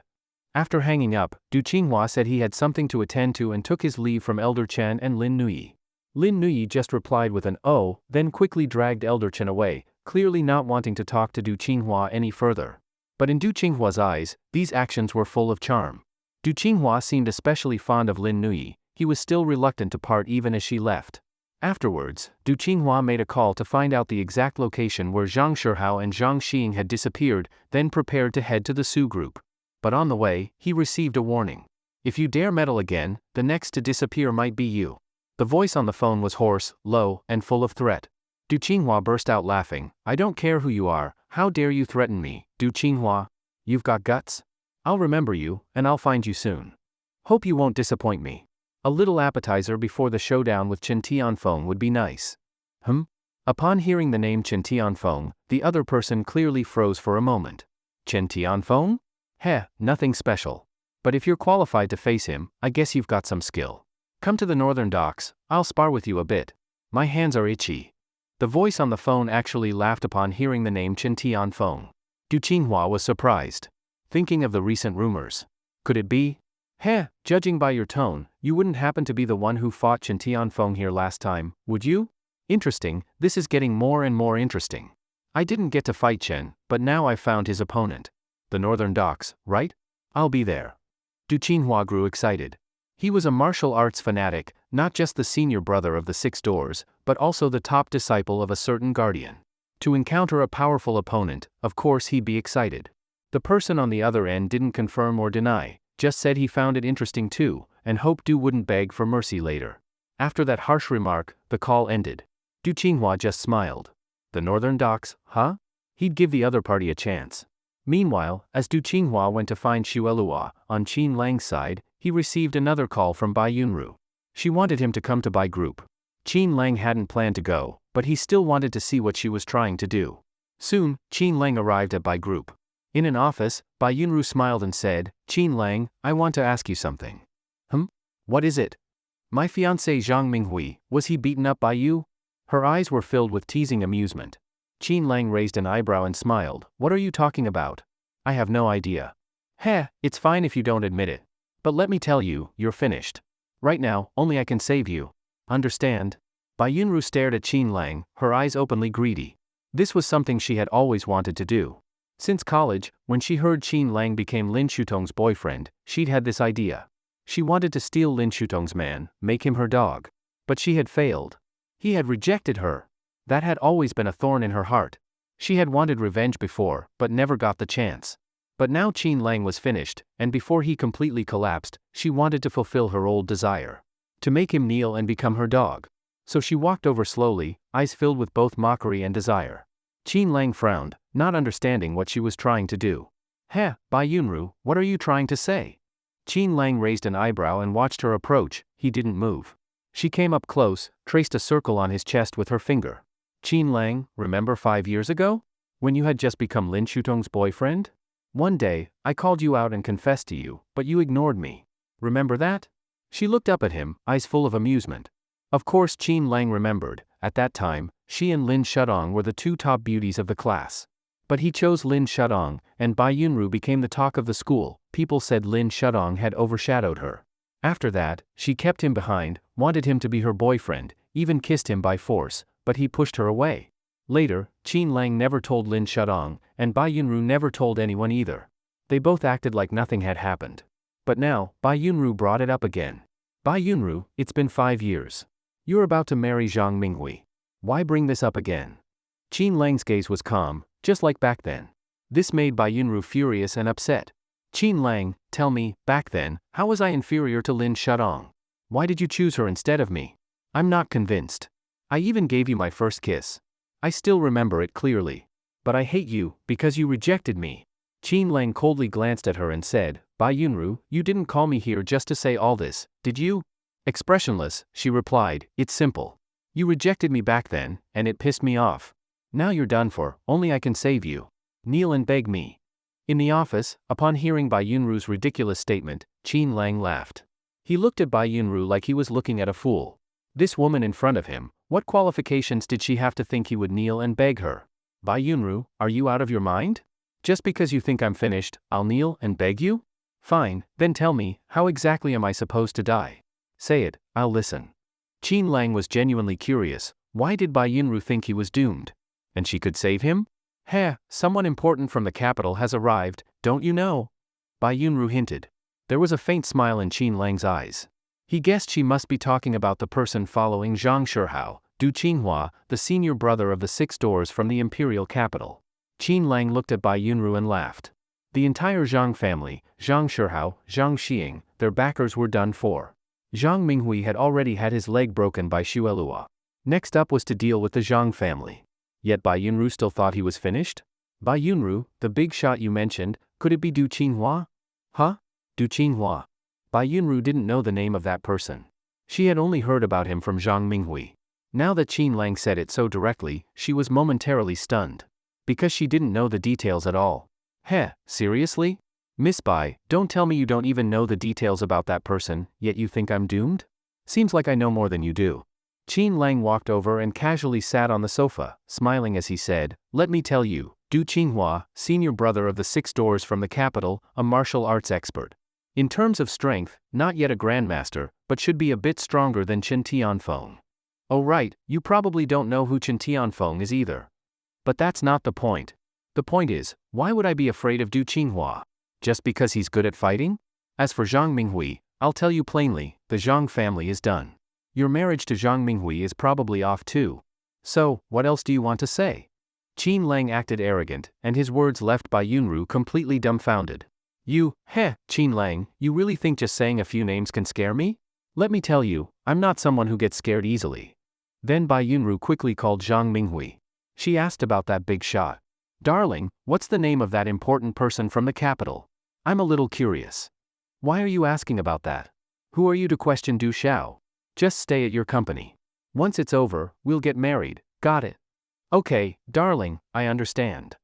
After hanging up, Du Qinghua said he had something to attend to and took his leave from Elder Chen and Lin Nuyi. Lin Nuyi just replied with an "oh," then quickly dragged Elder Chen away, clearly not wanting to talk to Du Qinghua any further. But in Du Qinghua's eyes, these actions were full of charm. Du Qinghua seemed especially fond of Lin Nuyi. He was still reluctant to part even as she left. Afterwards, Du Qinghua made a call to find out the exact location where Zhang Shihao and Zhang Xiying had disappeared, then prepared to head to the Sioux group. But on the way, he received a warning. If you dare meddle again, the next to disappear might be you. The voice on the phone was hoarse, low, and full of threat. Du Qinghua burst out laughing. I don't care who you are, how dare you threaten me, Du Qinghua? You've got guts? I'll remember you, and I'll find you soon. Hope you won't disappoint me. A little appetizer before the showdown with Chen Tianfeng would be nice. Upon hearing the name Chen Tianfeng, the other person clearly froze for a moment. Chen Tianfeng? Heh, nothing special. But if you're qualified to face him, I guess you've got some skill. Come to the northern docks, I'll spar with you a bit. My hands are itchy. The voice on the phone actually laughed upon hearing the name Chen Tianfeng. Du Qinghua was surprised. Thinking of the recent rumors. Could it be? Heh, judging by your tone, you wouldn't happen to be the one who fought Chen Tianfeng here last time, would you? Interesting, this is getting more and more interesting. I didn't get to fight Chen, but now I've found his opponent. The northern docks, right? I'll be there. Du Qinghua grew excited. He was a martial arts fanatic, not just the senior brother of the Six Doors, but also the top disciple of a certain guardian. To encounter a powerful opponent, of course he'd be excited. The person on the other end didn't confirm or deny, just said he found it interesting too, and hoped Du wouldn't beg for mercy later. After that harsh remark, the call ended. Du Qinghua just smiled. The northern docks, huh? He'd give the other party a chance. Meanwhile, as Du Qinghua went to find Xuelua, on Qin Lang's side, he received another call from Bai Yunru. She wanted him to come to Bai Group. Qin Lang hadn't planned to go, but he still wanted to see what she was trying to do. Soon, Qin Lang arrived at Bai Group. In an office, Bai Yunru smiled and said, Qin Lang, I want to ask you something. What is it? My fiancé Zhang Minghui, was he beaten up by you? Her eyes were filled with teasing amusement. Qin Lang raised an eyebrow and smiled. What are you talking about? I have no idea. Heh, it's fine if you don't admit it. But let me tell you, you're finished. Right now, only I can save you. Understand? Bai Yunru stared at Qin Lang, her eyes openly greedy. This was something she had always wanted to do. Since college, when she heard Qin Lang became Lin Shutong's boyfriend, she'd had this idea. She wanted to steal Lin Shutong's man, make him her dog. But she had failed. He had rejected her. That had always been a thorn in her heart. She had wanted revenge before, but never got the chance. But now Qin Lang was finished, and before he completely collapsed, she wanted to fulfill her old desire. To make him kneel and become her dog. So she walked over slowly, eyes filled with both mockery and desire. Qin Lang frowned, not understanding what she was trying to do. Heh, Bai Yunru, what are you trying to say? Qin Lang raised an eyebrow and watched her approach. He didn't move. She came up close, traced a circle on his chest with her finger. Qin Lang, remember 5 years ago? When you had just become Lin Shutong's boyfriend? One day, I called you out and confessed to you, but you ignored me. Remember that? She looked up at him, eyes full of amusement. Of course Qin Lang remembered. At that time, she and Lin Shudong were the two top beauties of the class. But he chose Lin Shudong, and Bai Yunru became the talk of the school. People said Lin Shudong had overshadowed her. After that, she kept him behind, wanted him to be her boyfriend, even kissed him by force, but he pushed her away. Later, Qin Lang never told Lin Shudong, and Bai Yunru never told anyone either. They both acted like nothing had happened. But now, Bai Yunru brought it up again. Bai Yunru, it's been 5 years. You're about to marry Zhang Minghui. Why bring this up again? Qin Lang's gaze was calm, just like back then. This made Bai Yunru furious and upset. Qin Lang, tell me, back then, how was I inferior to Lin Shudong? Why did you choose her instead of me? I'm not convinced. I even gave you my first kiss. I still remember it clearly. But I hate you, because you rejected me. Qin Lang coldly glanced at her and said, Bai Yunru, you didn't call me here just to say all this, did you? Expressionless, she replied, it's simple. You rejected me back then, and it pissed me off. Now you're done for, only I can save you. Kneel and beg me. In the office, upon hearing Bai Yunru's ridiculous statement, Qin Lang laughed. He looked at Bai Yunru like he was looking at a fool. This woman in front of him, what qualifications did she have to think he would kneel and beg her? Bai Yunru, are you out of your mind? Just because you think I'm finished, I'll kneel and beg you? Fine, then tell me, how exactly am I supposed to die? Say it, I'll listen. Qin Lang was genuinely curious. Why did Bai Yunru think he was doomed? And she could save him? Heh, someone important from the capital has arrived, don't you know? Bai Yunru hinted. There was a faint smile in Qin Lang's eyes. He guessed she must be talking about the person following Zhang Shihao, Du Qinghua, the senior brother of the 6 doors from the imperial capital. Qin Lang looked at Bai Yunru and laughed. The entire Zhang family, Zhang Shihao, Zhang Xiying, their backers were done for. Zhang Minghui had already had his leg broken by Xuelua. Next up was to deal with the Zhang family. Yet Bai Yunru still thought he was finished? Bai Yunru, the big shot you mentioned, could it be Du Qinghua? Huh? Du Qinghua. Bai Yunru didn't know the name of that person. She had only heard about him from Zhang Minghui. Now that Qin Lang said it so directly, she was momentarily stunned. Because she didn't know the details at all. Heh, seriously? Miss Bai, don't tell me you don't even know the details about that person, yet you think I'm doomed? Seems like I know more than you do. Qin Lang walked over and casually sat on the sofa, smiling as he said, let me tell you, Du Qinghua, senior brother of the 6 doors from the capital, a martial arts expert. In terms of strength, not yet a grandmaster, but should be a bit stronger than Chen Tianfeng. Oh right, you probably don't know who Chen Tianfeng is either. But that's not the point. The point is, why would I be afraid of Du Qinghua? Just because he's good at fighting? As for Zhang Minghui, I'll tell you plainly, the Zhang family is done. Your marriage to Zhang Minghui is probably off too. So, what else do you want to say? Qin Lang acted arrogant, and his words left Bai Yunru completely dumbfounded. Qin Lang, you really think just saying a few names can scare me? Let me tell you, I'm not someone who gets scared easily. Then Bai Yunru quickly called Zhang Minghui. She asked about that big shot. Darling, what's the name of that important person from the capital? I'm a little curious. Why are you asking about that? Who are you to question Du Xiao? Just stay at your company. Once it's over, we'll get married, got it? Okay, darling, I understand.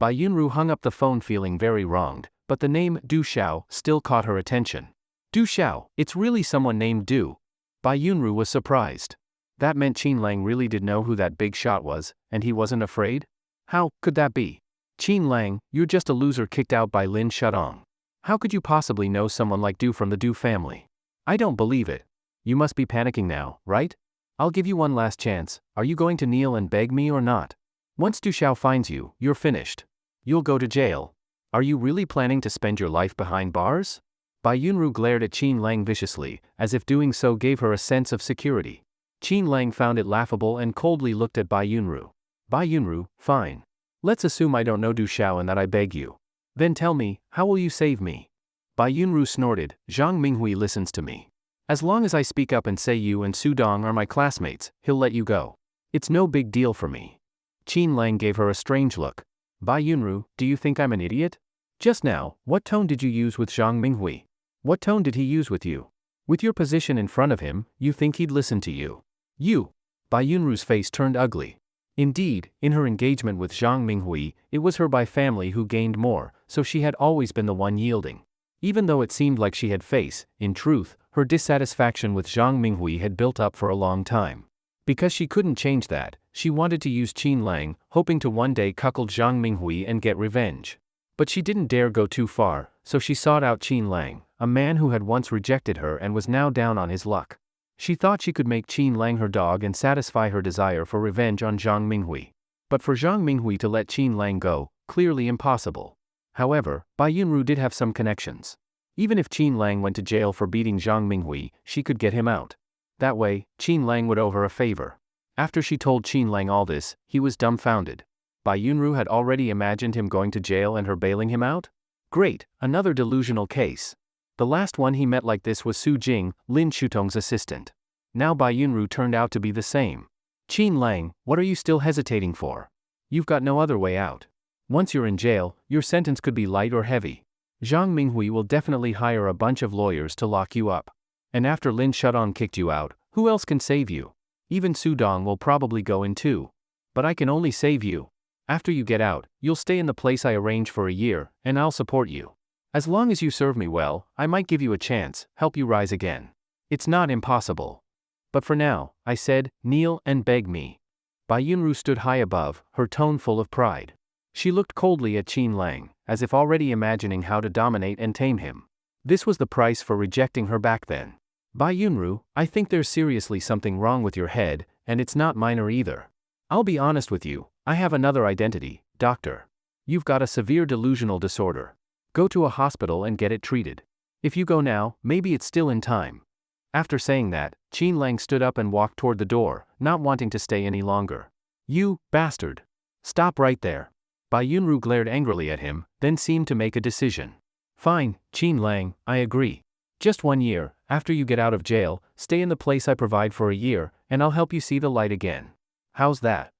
Bai Yunru hung up the phone feeling very wronged, but the name Du Xiao still caught her attention. Du Xiao, it's really someone named Du. Bai Yunru was surprised. That meant Qin Lang really did know who that big shot was, and he wasn't afraid? How could that be? Qin Lang, you're just a loser kicked out by Lin Shudong. How could you possibly know someone like Du from the Du family? I don't believe it. You must be panicking now, right? I'll give you one last chance. Are you going to kneel and beg me or not? Once Du Xiao finds you, you're finished. You'll go to jail. Are you really planning to spend your life behind bars? Bai Yunru glared at Qin Lang viciously, as if doing so gave her a sense of security. Qin Lang found it laughable and coldly looked at Bai Yunru. Bai Yunru, fine. Let's assume I don't know Du Xiao and that I beg you. Then tell me, how will you save me? Bai Yunru snorted, Zhang Minghui listens to me. As long as I speak up and say you and Su Dong are my classmates, he'll let you go. It's no big deal for me. Qin Lang gave her a strange look. Bai Yunru, do you think I'm an idiot? Just now, what tone did you use with Zhang Minghui? What tone did he use with you? With your position in front of him, you think he'd listen to you? You. Bai Yunru's face turned ugly. Indeed, in her engagement with Zhang Minghui, it was her Bai family who gained more, so she had always been the one yielding. Even though it seemed like she had faced, in truth, her dissatisfaction with Zhang Minghui had built up for a long time. Because she couldn't change that, she wanted to use Qin Lang, hoping to one day cuckold Zhang Minghui and get revenge. But she didn't dare go too far, so she sought out Qin Lang, a man who had once rejected her and was now down on his luck. She thought she could make Qin Lang her dog and satisfy her desire for revenge on Zhang Minghui. But for Zhang Minghui to let Qin Lang go, clearly impossible. However, Bai Yunru did have some connections. Even if Qin Lang went to jail for beating Zhang Minghui, she could get him out. That way, Qin Lang would owe her a favor. After she told Qin Lang all this, he was dumbfounded. Bai Yunru had already imagined him going to jail and her bailing him out? Great, another delusional case. The last one he met like this was Su Jing, Lin Shutong's assistant. Now Bai Yunru turned out to be the same. Qin Lang, what are you still hesitating for? You've got no other way out. Once you're in jail, your sentence could be light or heavy. Zhang Minghui will definitely hire a bunch of lawyers to lock you up. And after Lin Shutong kicked you out, who else can save you? Even Su Dong will probably go in too. But I can only save you. After you get out, you'll stay in the place I arrange for a year, and I'll support you. As long as you serve me well, I might give you a chance, help you rise again. It's not impossible. But for now, I said, kneel and beg me. Bai Yunru stood high above, her tone full of pride. She looked coldly at Qin Lang, as if already imagining how to dominate and tame him. This was the price for rejecting her back then. Bai Yunru, I think there's seriously something wrong with your head, and it's not minor either. I'll be honest with you, I have another identity, doctor. You've got a severe delusional disorder. Go to a hospital and get it treated. If you go now, maybe it's still in time. After saying that, Qin Lang stood up and walked toward the door, not wanting to stay any longer. You, bastard. Stop right there. Bai Yunru glared angrily at him, then seemed to make a decision. Fine, Qin Lang, I agree. Just 1 year, after you get out of jail, stay in the place I provide for a year, and I'll help you see the light again. How's that?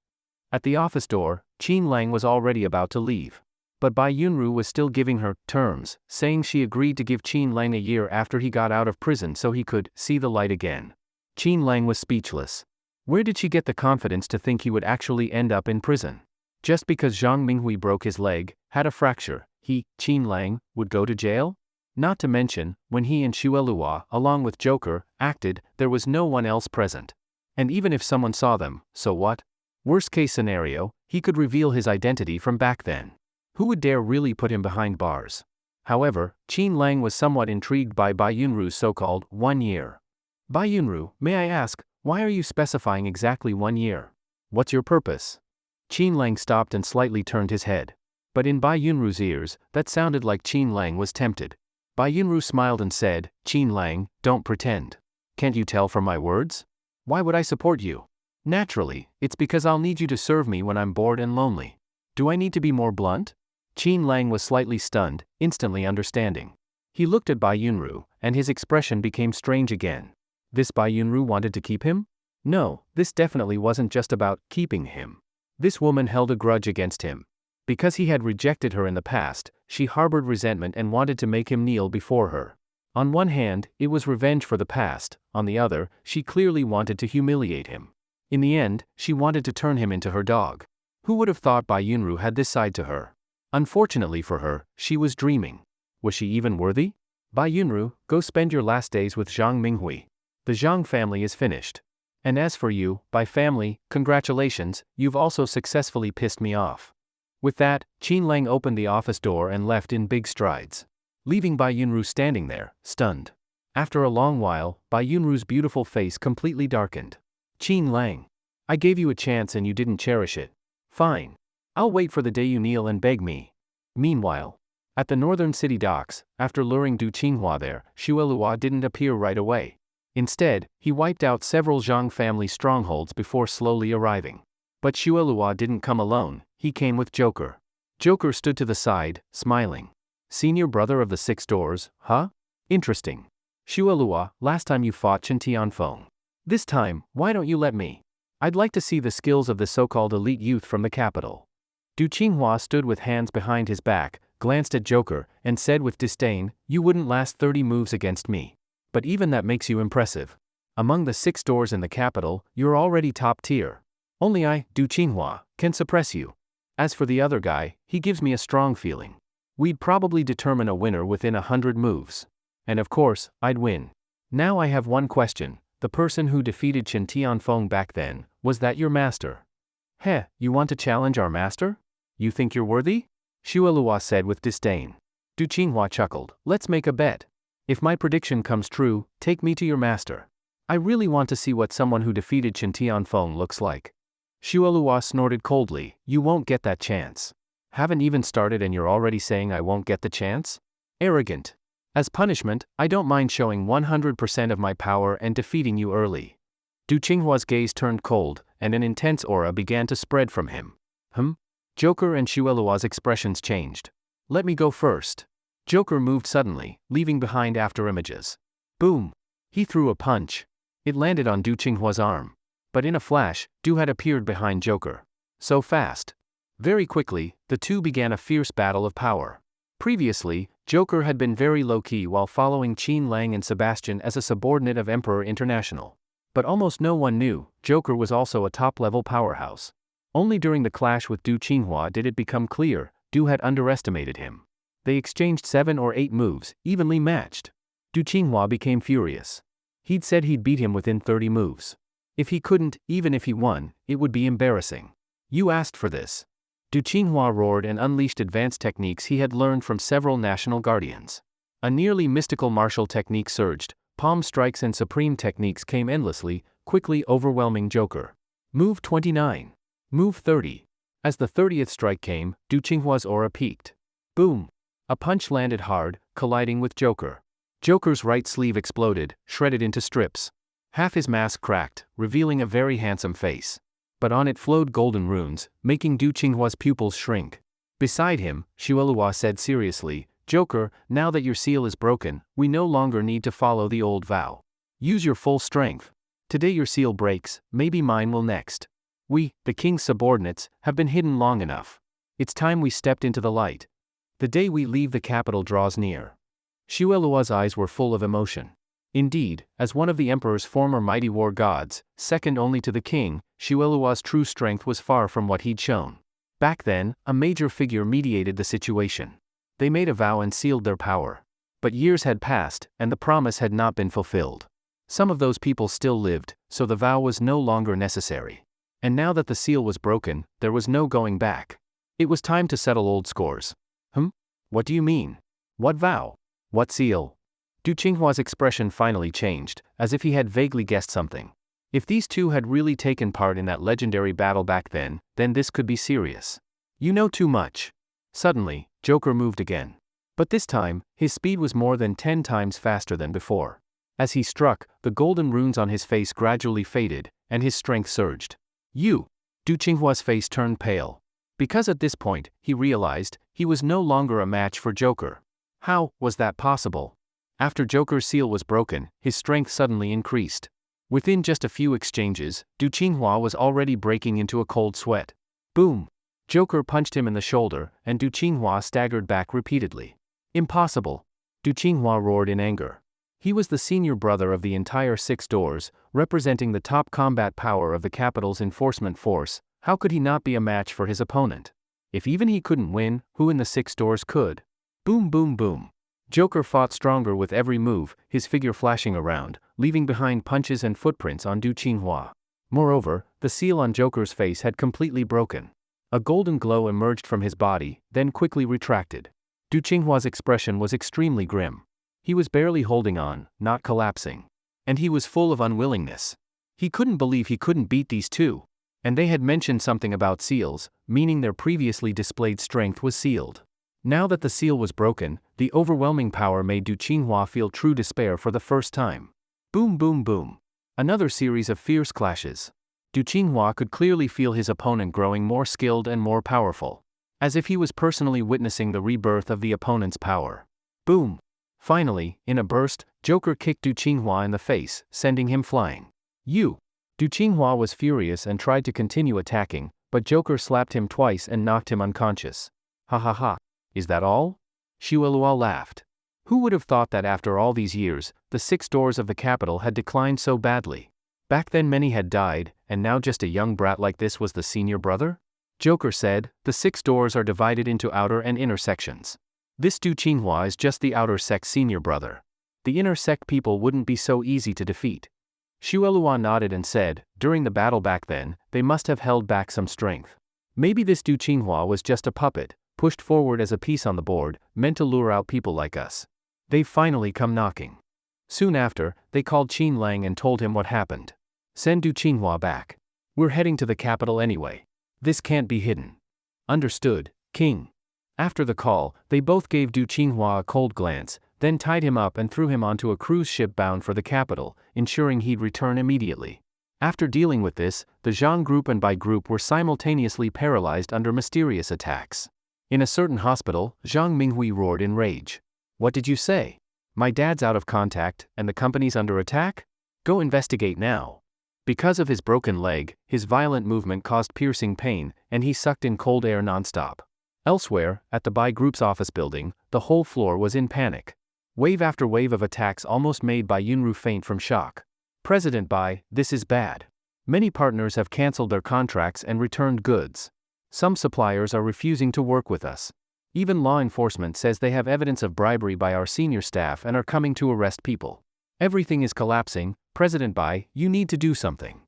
At the office door, Qin Lang was already about to leave. But Bai Yunru was still giving her terms, saying she agreed to give Qin Lang a year after he got out of prison so he could see the light again. Qin Lang was speechless. Where did she get the confidence to think he would actually end up in prison? Just because Zhang Minghui broke his leg, had a fracture, he, Qin Lang, would go to jail? Not to mention, when he and Xuelua, along with Joker, acted, there was no one else present. And even if someone saw them, so what? Worst case scenario, he could reveal his identity from back then. Who would dare really put him behind bars? However, Qin Lang was somewhat intrigued by Bai Yunru's so-called 1 year. Bai Yunru, may I ask, why are you specifying exactly 1 year? What's your purpose? Qin Lang stopped and slightly turned his head. But in Bai Yunru's ears, that sounded like Qin Lang was tempted. Bai Yunru smiled and said, Qin Lang, don't pretend. Can't you tell from my words? Why would I support you? Naturally, it's because I'll need you to serve me when I'm bored and lonely. Do I need to be more blunt? Qin Lang was slightly stunned, instantly understanding. He looked at Bai Yunru, and his expression became strange again. This Bai Yunru wanted to keep him? No, this definitely wasn't just about keeping him. This woman held a grudge against him. Because he had rejected her in the past, she harbored resentment and wanted to make him kneel before her. On one hand, it was revenge for the past, on the other, she clearly wanted to humiliate him. In the end, she wanted to turn him into her dog. Who would have thought Bai Yunru had this side to her? Unfortunately for her, she was dreaming. Was she even worthy? Bai Yunru, go spend your last days with Zhang Minghui. The Zhang family is finished. And as for you, Bai family, congratulations, you've also successfully pissed me off. With that, Qin Lang opened the office door and left in big strides, leaving Bai Yunru standing there, stunned. After a long while, Bai Yunru's beautiful face completely darkened. Qin Lang. I gave you a chance and you didn't cherish it. Fine. I'll wait for the day you kneel and beg me. Meanwhile, at the northern city docks, after luring Du Qinghua there, Xuelua didn't appear right away. Instead, he wiped out several Zhang family strongholds before slowly arriving. But Xuelua didn't come alone, he came with Joker. Joker stood to the side, smiling. Senior brother of the 6 doors, huh? Interesting. Xuelua, last time you fought Chen Tianfeng. This time, why don't you let me? I'd like to see the skills of the so-called elite youth from the capital. Du Qinghua stood with hands behind his back, glanced at Joker, and said with disdain, you wouldn't last 30 moves against me. But even that makes you impressive. Among the 6 doors in the capital, you're already top tier. Only I, Du Qinghua, can suppress you. As for the other guy, he gives me a strong feeling. We'd probably determine a winner within 100 moves. And of course, I'd win. Now I have one question. the person who defeated Chen Tianfeng back then, was that your master? Heh, you want to challenge our master? You think you're worthy? Shuelua said with disdain. Du Qinghua chuckled. Let's make a bet. If my prediction comes true, take me to your master. I really want to see what someone who defeated Chen Tianfeng looks like. Shuelua snorted coldly. You won't get that chance. Haven't even started and you're already saying I won't get the chance? Arrogant. As punishment, I don't mind showing 100% of my power and defeating you early. Du Qinghua's gaze turned cold, and an intense aura began to spread from him. Joker and Shuelua's expressions changed. Let me go first. Joker moved suddenly, leaving behind after images. Boom! He threw a punch. It landed on Du Qinghua's arm. But in a flash, Du had appeared behind Joker. So fast. Very quickly, the two began a fierce battle of power. Previously, Joker had been very low-key while following Qin Lang and Sebastian as a subordinate of Emperor International. But almost no one knew, Joker was also a top-level powerhouse. Only during the clash with Du Qinghua did it become clear, Du had underestimated him. They exchanged 7 or 8 moves, evenly matched. Du Qinghua became furious. He'd said he'd beat him within 30 moves. If he couldn't, even if he won, it would be embarrassing. You asked for this. Du Qinghua roared and unleashed advanced techniques he had learned from several national guardians. A nearly mystical martial technique surged, palm strikes and supreme techniques came endlessly, quickly overwhelming Joker. Move 29. Move 30. As the 30th strike came, Du Qinghua's aura peaked. Boom! A punch landed hard, colliding with Joker. Joker's right sleeve exploded, shredded into strips. Half his mask cracked, revealing a very handsome face. But on it flowed golden runes, making Du Qinghua's pupils shrink. Beside him, Shuelua said seriously, Joker, now that your seal is broken, we no longer need to follow the old vow. Use your full strength. Today your seal breaks, maybe mine will next. We, the king's subordinates, have been hidden long enough. It's time we stepped into the light. The day we leave the capital draws near. Shuelua's eyes were full of emotion. Indeed, as one of the emperor's former mighty war gods, second only to the king, Shuelua's true strength was far from what he'd shown. Back then, a major figure mediated the situation. They made a vow and sealed their power. But years had passed, and the promise had not been fulfilled. Some of those people still lived, so the vow was no longer necessary. And now that the seal was broken, there was no going back. It was time to settle old scores. What do you mean? What vow? What seal? Du Qinghua's expression finally changed, as if he had vaguely guessed something. If these two had really taken part in that legendary battle back then this could be serious. You know too much. Suddenly, Joker moved again. But this time, his speed was more than 10 times faster than before. As he struck, the golden runes on his face gradually faded, and his strength surged. Du Qinghua's face turned pale. Because at this point, he realized, he was no longer a match for Joker. How was that possible? After Joker's seal was broken, his strength suddenly increased. Within just a few exchanges, Du Qinghua was already breaking into a cold sweat. Boom! Joker punched him in the shoulder, and Du Qinghua staggered back repeatedly. Impossible! Du Qinghua roared in anger. He was the senior brother of the entire 6 doors, representing the top combat power of the capital's enforcement force. How could he not be a match for his opponent? If even he couldn't win, who in the 6 doors could? Boom boom boom. Joker fought stronger with every move, his figure flashing around, leaving behind punches and footprints on Du Qinghua. Moreover, the seal on Joker's face had completely broken. A golden glow emerged from his body, then quickly retracted. Du Qinghua's expression was extremely grim. He was barely holding on, not collapsing. And he was full of unwillingness. He couldn't believe he couldn't beat these two. And they had mentioned something about seals, meaning their previously displayed strength was sealed. Now that the seal was broken, the overwhelming power made Du Qinghua feel true despair for the first time. Boom boom boom. Another series of fierce clashes. Du Qinghua could clearly feel his opponent growing more skilled and more powerful. As if he was personally witnessing the rebirth of the opponent's power. Boom! Finally, in a burst, Joker kicked Du Qinghua in the face, sending him flying. Du Qinghua was furious and tried to continue attacking, but Joker slapped him twice and knocked him unconscious. Ha ha ha. Is that all? Shuelua laughed. Who would have thought that after all these years, the 6 doors of the capital had declined so badly? Back then many had died, and now just a young brat like this was the senior brother? Joker said, the 6 doors are divided into outer and inner sections. This Du Qinghua is just the outer sect senior brother. The inner sect people wouldn't be so easy to defeat. Shuelua nodded and said, during the battle back then, they must have held back some strength. Maybe this Du Qinghua was just a puppet, pushed forward as a piece on the board, meant to lure out people like us. They've finally come knocking. Soon after, they called Qin Lang and told him what happened. Send Du Qinghua back. We're heading to the capital anyway. This can't be hidden. Understood, King. After the call, they both gave Du Qinghua a cold glance, then tied him up and threw him onto a cruise ship bound for the capital, ensuring he'd return immediately. After dealing with this, the Zhang group and Bai group were simultaneously paralyzed under mysterious attacks. In a certain hospital, Zhang Minghui roared in rage. What did you say? My dad's out of contact, and the company's under attack? Go investigate now. Because of his broken leg, his violent movement caused piercing pain, and he sucked in cold air nonstop. Elsewhere, at the Bai group's office building, the whole floor was in panic. Wave after wave of attacks almost made Bai Yunru faint from shock. President Bai, this is bad. Many partners have cancelled their contracts and returned goods. Some suppliers are refusing to work with us. Even law enforcement says they have evidence of bribery by our senior staff and are coming to arrest people. Everything is collapsing. President Bai, you need to do something.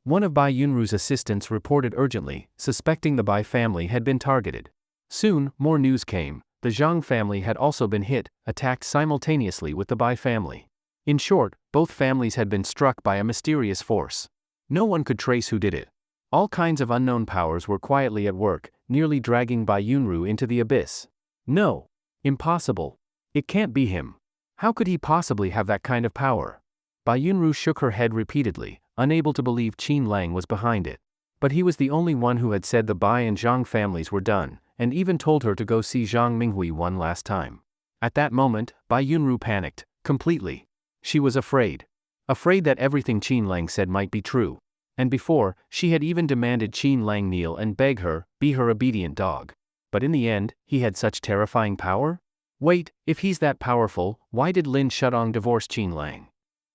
One of Bai Yunru's assistants reported urgently, suspecting the Bai family had been targeted. Soon, more news came. The Zhang family had also been hit, attacked simultaneously with the Bai family. In short, both families had been struck by a mysterious force. No one could trace who did it. All kinds of unknown powers were quietly at work, nearly dragging Bai Yunru into the abyss. No. Impossible. It can't be him. How could he possibly have that kind of power? Bai Yunru shook her head repeatedly, unable to believe Qin Lang was behind it. But he was the only one who had said the Bai and Zhang families were done, and even told her to go see Zhang Minghui one last time. At that moment, Bai Yunru panicked, completely. She was afraid. Afraid that everything Qin Lang said might be true. And before, she had even demanded Qin Lang kneel and beg her, be her obedient dog. But in the end, he had such terrifying power? Wait, if he's that powerful, why did Lin Shudong divorce Qin Lang?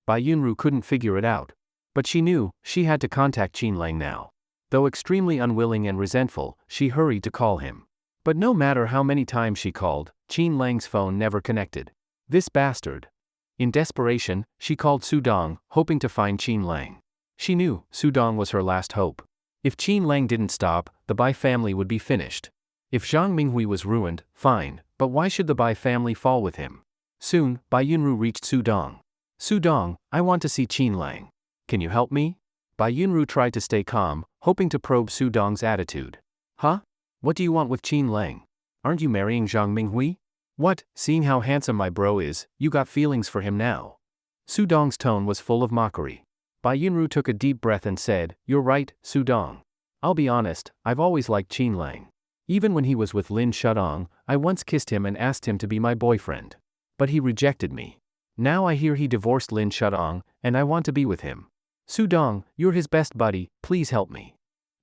Bai Yunru couldn't figure it out. But she knew, she had to contact Qin Lang now. Though extremely unwilling and resentful, she hurried to call him. But no matter how many times she called, Qin Lang's phone never connected. This bastard. In desperation, she called Sudong, hoping to find Qin Lang. She knew Sudong was her last hope. If Qin Lang didn't stop, the Bai family would be finished. If Zhang Minghui was ruined, fine, but why should the Bai family fall with him? Soon, Bai Yunru reached Sudong. Sudong, I want to see Qin Lang. Can you help me? Bai Yunru tried to stay calm, hoping to probe Sudong's attitude. Huh? What do you want with Qin Lang? Aren't you marrying Zhang Minghui? What, seeing how handsome my bro is, you got feelings for him now? Sudong's tone was full of mockery. Bai Yunru took a deep breath and said, You're right, Sudong. I'll be honest, I've always liked Qin Lang. Even when he was with Lin Shudong, I once kissed him and asked him to be my boyfriend. But he rejected me. Now I hear he divorced Lin Shudong, and I want to be with him. Sudong, you're his best buddy, please help me.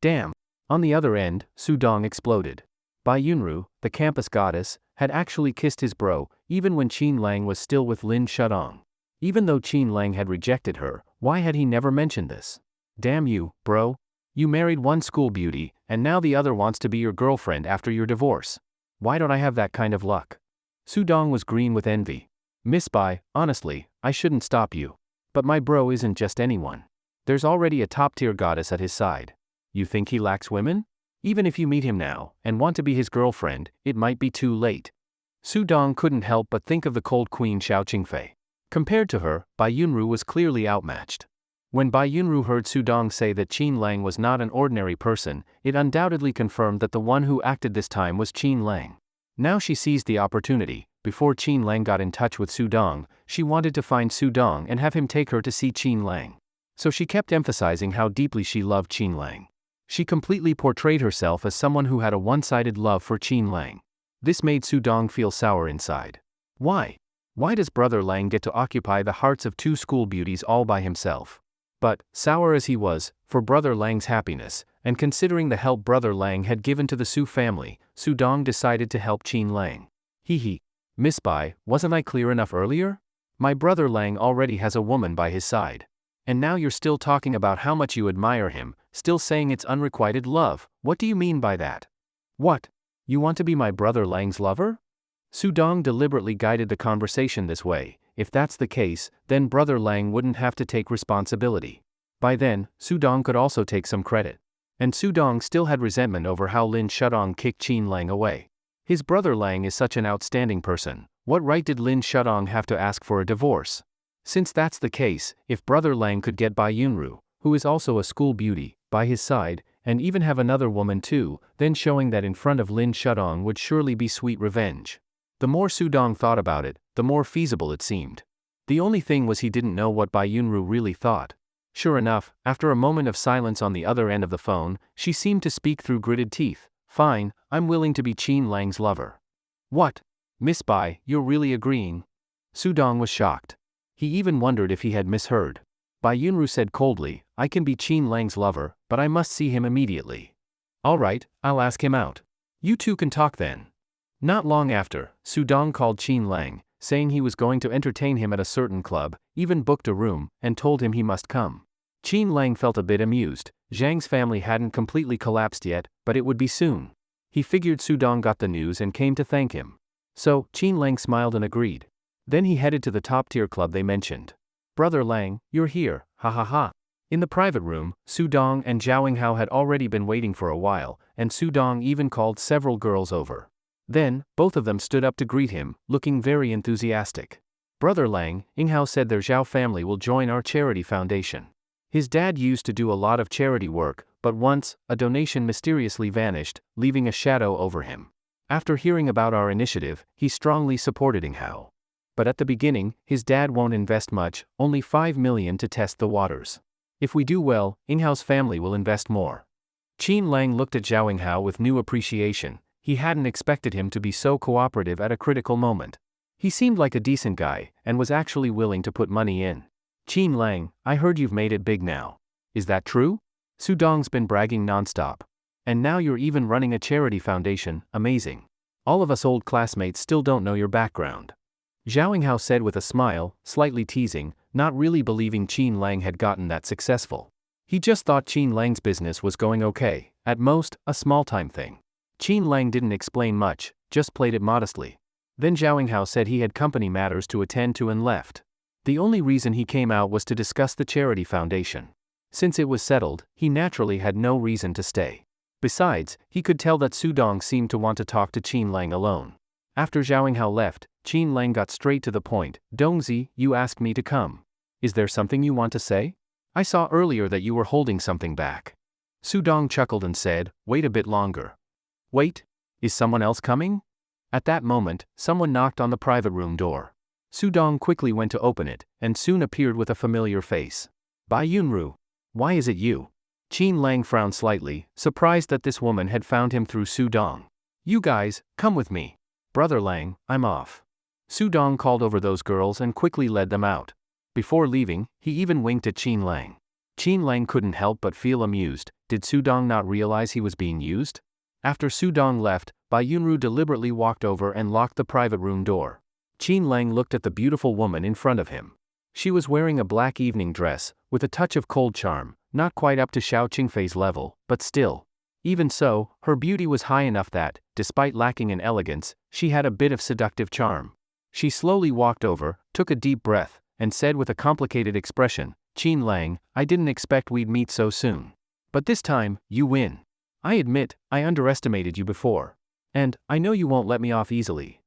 Damn. On the other end, Sudong exploded. Bai Yunru, the campus goddess, had actually kissed his bro, even when Qin Lang was still with Lin Shudong. Even though Qin Lang had rejected her, why had he never mentioned this? Damn you, bro. You married one school beauty, and now the other wants to be your girlfriend after your divorce. Why don't I have that kind of luck? Sudong was green with envy. Miss Bai, honestly, I shouldn't stop you. But my bro isn't just anyone. There's already a top-tier goddess at his side. You think he lacks women? Even if you meet him now, and want to be his girlfriend, it might be too late. Sudong couldn't help but think of the cold queen Xiao Qingfei. Compared to her, Bai Yunru was clearly outmatched. When Bai Yunru heard Sudong say that Qin Lang was not an ordinary person, it undoubtedly confirmed that the one who acted this time was Qin Lang. Now she seized the opportunity. Before Qin Lang got in touch with Sudong, she wanted to find Sudong and have him take her to see Qin Lang. So she kept emphasizing how deeply she loved Qin Lang. She completely portrayed herself as someone who had a one-sided love for Qin Lang. This made Sudong feel sour inside. Why? Why does Brother Lang get to occupy the hearts of two school beauties all by himself? But, sour as he was, for Brother Lang's happiness, and considering the help Brother Lang had given to the Su family, Sudong decided to help Qin Lang. Hee. Miss Bai, wasn't I clear enough earlier? My Brother Lang already has a woman by his side. And now you're still talking about how much you admire him, still saying it's unrequited love. What do you mean by that? What? You want to be my Brother Lang's lover? Sudong deliberately guided the conversation this way, if that's the case, then Brother Lang wouldn't have to take responsibility. By then, Sudong could also take some credit. And Sudong still had resentment over how Lin Shudong kicked Qin Lang away. His brother Lang is such an outstanding person, what right did Lin Shudong have to ask for a divorce? Since that's the case, if Brother Lang could get Bai Yunru, who is also a school beauty, by his side, and even have another woman too, then showing that in front of Lin Shudong would surely be sweet revenge. The more Sudong thought about it, the more feasible it seemed. The only thing was he didn't know what Bai Yunru really thought. Sure enough, after a moment of silence on the other end of the phone, she seemed to speak through gritted teeth. Fine, I'm willing to be Qin Lang's lover. What? Miss Bai, you're really agreeing? Sudong was shocked. He even wondered if he had misheard. Bai Yunru said coldly, I can be Qin Lang's lover, but I must see him immediately. Alright, I'll ask him out. You two can talk then. Not long after, Sudong called Qin Lang, saying he was going to entertain him at a certain club, even booked a room, and told him he must come. Qin Lang felt a bit amused. Zhang's family hadn't completely collapsed yet, but it would be soon. He figured Sudong got the news and came to thank him. So, Qin Lang smiled and agreed. Then he headed to the top-tier club they mentioned. Brother Lang, you're here, ha ha ha. In the private room, Sudong and Zhao Hao had already been waiting for a while, and Sudong even called several girls over. Then, both of them stood up to greet him, looking very enthusiastic. Brother Lang, Hao said their Zhao family will join our charity foundation. His dad used to do a lot of charity work, but once, a donation mysteriously vanished, leaving a shadow over him. After hearing about our initiative, he strongly supported Hao. But at the beginning, his dad won't invest much, only 5 million to test the waters. If we do well, Hao's family will invest more. Qin Lang looked at Zhao Hao with new appreciation. He hadn't expected him to be so cooperative at a critical moment. He seemed like a decent guy, and was actually willing to put money in. Qin Lang, I heard you've made it big now. Is that true? Sudong's been bragging nonstop. And now you're even running a charity foundation, amazing. All of us old classmates still don't know your background. Zhao Hao said with a smile, slightly teasing, not really believing Qin Lang had gotten that successful. He just thought Qin Lang's business was going okay, at most, a small-time thing. Qin Lang didn't explain much, just played it modestly. Then Zhao Hao said he had company matters to attend to and left. The only reason he came out was to discuss the charity foundation. Since it was settled, he naturally had no reason to stay. Besides, he could tell that Sudong seemed to want to talk to Qin Lang alone. After Zhao Hao left, Qin Lang got straight to the point. Dongzi, you asked me to come. Is there something you want to say? I saw earlier that you were holding something back. Sudong chuckled and said, wait a bit longer. Wait? Is someone else coming? At that moment, someone knocked on the private room door. Sudong quickly went to open it, and soon appeared with a familiar face. Bai Yunru. Why is it you? Qin Lang frowned slightly, surprised that this woman had found him through Sudong. You guys, come with me. Brother Lang, I'm off. Sudong called over those girls and quickly led them out. Before leaving, he even winked at Qin Lang. Qin Lang couldn't help but feel amused. Did Sudong not realize he was being used? After Sudong left, Bai Yunru deliberately walked over and locked the private room door. Qin Lang looked at the beautiful woman in front of him. She was wearing a black evening dress, with a touch of cold charm, not quite up to Xiao Qingfei's level, but still. Even so, her beauty was high enough that, despite lacking in elegance, she had a bit of seductive charm. She slowly walked over, took a deep breath, and said with a complicated expression, Qin Lang, I didn't expect we'd meet so soon. But this time, you win. I admit, I underestimated you before. And, I know you won't let me off easily.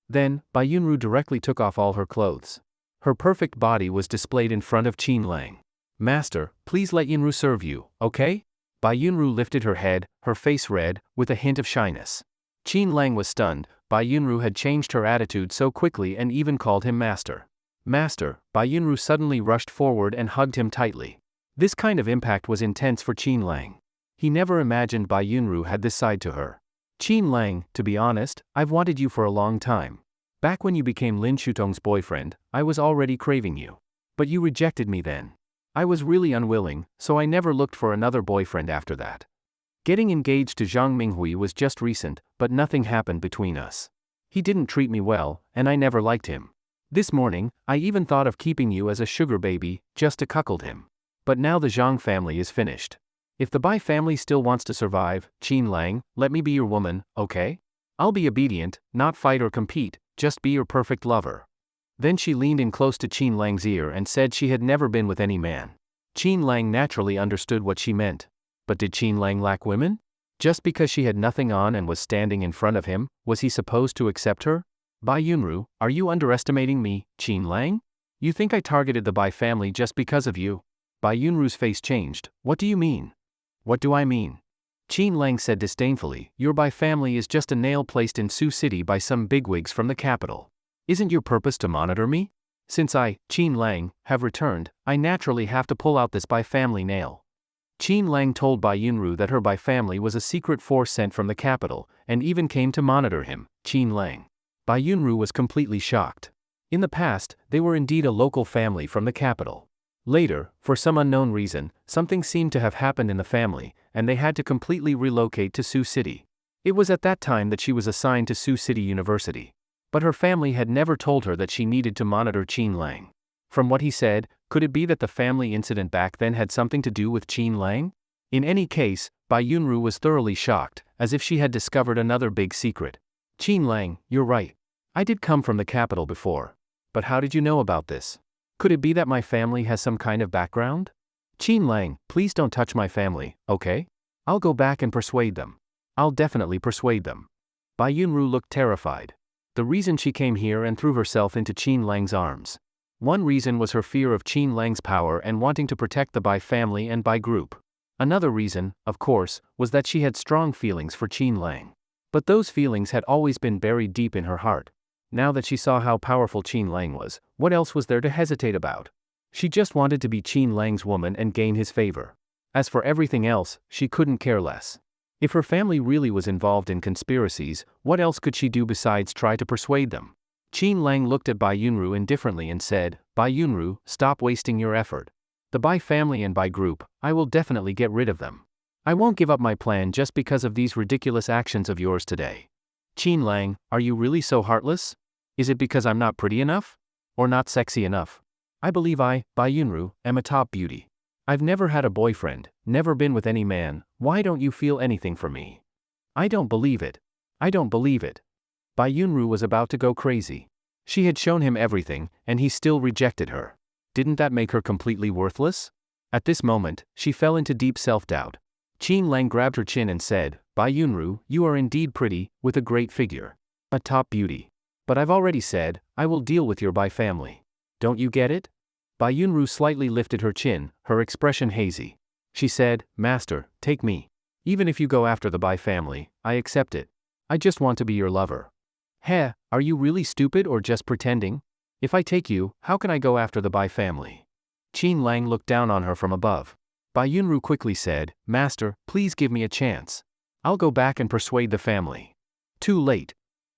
Then, Bai Yunru directly took off all her clothes. Her perfect body was displayed in front of Qin Lang. Master, please let Yunru serve you, okay? Bai Yunru lifted her head, her face red, with a hint of shyness. Qin Lang was stunned. Bai Yunru had changed her attitude so quickly and even called him master. Master, Bai Yunru suddenly rushed forward and hugged him tightly. This kind of impact was intense for Qin Lang. He never imagined Bai Yunru had this side to her. Qin Lang, to be honest, I've wanted you for a long time. Back when you became Lin Shutong's boyfriend, I was already craving you. But you rejected me then. I was really unwilling, so I never looked for another boyfriend after that. Getting engaged to Zhang Minghui was just recent, but nothing happened between us. He didn't treat me well, and I never liked him. This morning, I even thought of keeping you as a sugar baby, just to cuckold him. But now the Zhang family is finished. If the Bai family still wants to survive, Qin Lang, let me be your woman, okay? I'll be obedient, not fight or compete, just be your perfect lover. Then she leaned in close to Qin Lang's ear and said she had never been with any man. Qin Lang naturally understood what she meant. But did Qin Lang lack women? Just because she had nothing on and was standing in front of him, was he supposed to accept her? Bai Yunru, are you underestimating me, Qin Lang? You think I targeted the Bai family just because of you? Bai Yunru's face changed. What do you mean? What do I mean? Qin Lang said disdainfully, your Bai family is just a nail placed in Sioux City by some bigwigs from the capital. Isn't your purpose to monitor me? Since I, Qin Lang, have returned, I naturally have to pull out this Bai family nail. Qin Lang told Bai Yunru that her Bai family was a secret force sent from the capital, and even came to monitor him, Qin Lang. Bai Yunru was completely shocked. In the past, they were indeed a local family from the capital. Later, for some unknown reason, something seemed to have happened in the family, and they had to completely relocate to Sioux City. It was at that time that she was assigned to Sioux City University. But her family had never told her that she needed to monitor Qin Lang. From what he said, could it be that the family incident back then had something to do with Qin Lang? In any case, Bai Yunru was thoroughly shocked, as if she had discovered another big secret. Qin Lang, you're right. I did come from the capital before. But how did you know about this? Could it be that my family has some kind of background? Qin Lang, please don't touch my family, okay? I'll go back and persuade them. I'll definitely persuade them. Bai Yunru looked terrified. The reason she came here and threw herself into Qin Lang's arms. One reason was her fear of Qin Lang's power and wanting to protect the Bai family and Bai group. Another reason, of course, was that she had strong feelings for Qin Lang. But those feelings had always been buried deep in her heart. Now that she saw how powerful Qin Lang was, what else was there to hesitate about? She just wanted to be Qin Lang's woman and gain his favor. As for everything else, she couldn't care less. If her family really was involved in conspiracies, what else could she do besides try to persuade them? Qin Lang looked at Bai Yunru indifferently and said, Bai Yunru, stop wasting your effort. The Bai family and Bai group, I will definitely get rid of them. I won't give up my plan just because of these ridiculous actions of yours today. Qin Lang, are you really so heartless? Is it because I'm not pretty enough? Or not sexy enough? I believe I, Bai Yunru, am a top beauty. I've never had a boyfriend, never been with any man, why don't you feel anything for me? I don't believe it. I don't believe it. Bai Yunru was about to go crazy. She had shown him everything, and he still rejected her. Didn't that make her completely worthless? At this moment, she fell into deep self-doubt. Qin Lang grabbed her chin and said, Bai Yunru, you are indeed pretty, with a great figure. A top beauty. But I've already said, I will deal with your Bai family. Don't you get it? Bai Yunru slightly lifted her chin, her expression hazy. She said, Master, take me. Even if you go after the Bai family, I accept it. I just want to be your lover. Heh, are you really stupid or just pretending? If I take you, how can I go after the Bai family? Qin Lang looked down on her from above. Bai Yunru quickly said, Master, please give me a chance. I'll go back and persuade the family. Too late.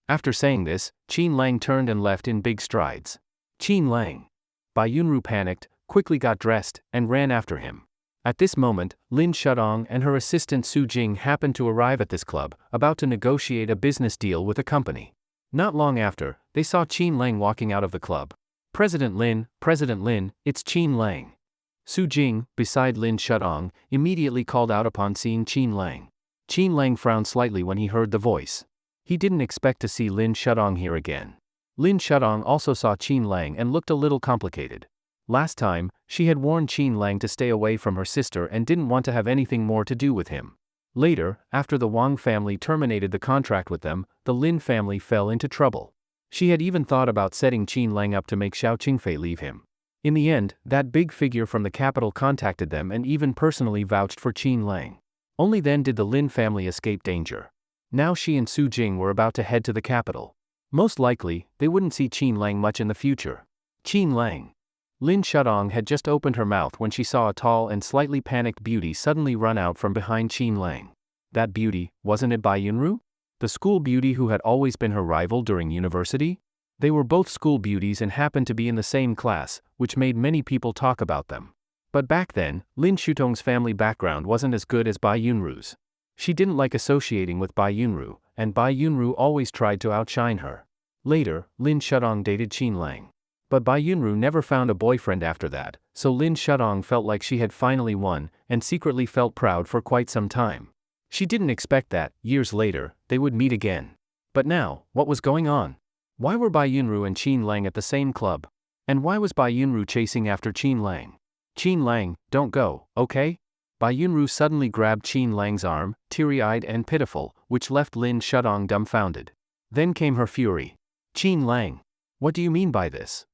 After saying this, Qin Lang turned and left in big strides. Qin Lang. Bai Yunru panicked, quickly got dressed, and ran after him. At this moment, Lin Shudong and her assistant Su Jing happened to arrive at this club, about to negotiate a business deal with a company. Not long after, they saw Qin Lang walking out of the club. President Lin, it's Qin Lang. Su Jing, beside Lin Shudong, immediately called out upon seeing Qin Lang. Qin Lang frowned slightly when he heard the voice. He didn't expect to see Lin Shudong here again. Lin Shudong also saw Qin Lang and looked a little complicated. Last time, she had warned Qin Lang to stay away from her sister and didn't want to have anything more to do with him. Later, after the Wang family terminated the contract with them, the Lin family fell into trouble. She had even thought about setting Qin Lang up to make Xiao Qingfei leave him. In the end, that big figure from the capital contacted them and even personally vouched for Qin Lang. Only then did the Lin family escape danger. Now she and Su Jing were about to head to the capital. Most likely, they wouldn't see Qin Lang much in the future. Qin Lang. Lin Shudong had just opened her mouth when she saw a tall and slightly panicked beauty suddenly run out from behind Qin Lang. That beauty, wasn't it Bai Yunru? The school beauty who had always been her rival during university? They were both school beauties and happened to be in the same class, which made many people talk about them. But back then, Lin Shutong's family background wasn't as good as Bai Yunru's. She didn't like associating with Bai Yunru, and Bai Yunru always tried to outshine her. Later, Lin Shudong dated Qin Lang. But Bai Yunru never found a boyfriend after that, so Lin Shudong felt like she had finally won, and secretly felt proud for quite some time. She didn't expect that, years later, they would meet again. But now, what was going on? Why were Bai Yunru and Qin Lang at the same club? And why was Bai Yunru chasing after Qin Lang? Qin Lang, don't go, okay? Bai Yunru suddenly grabbed Qin Lang's arm, teary-eyed and pitiful, which left Lin Shudong dumbfounded. Then came her fury. Qin Lang. What do you mean by this?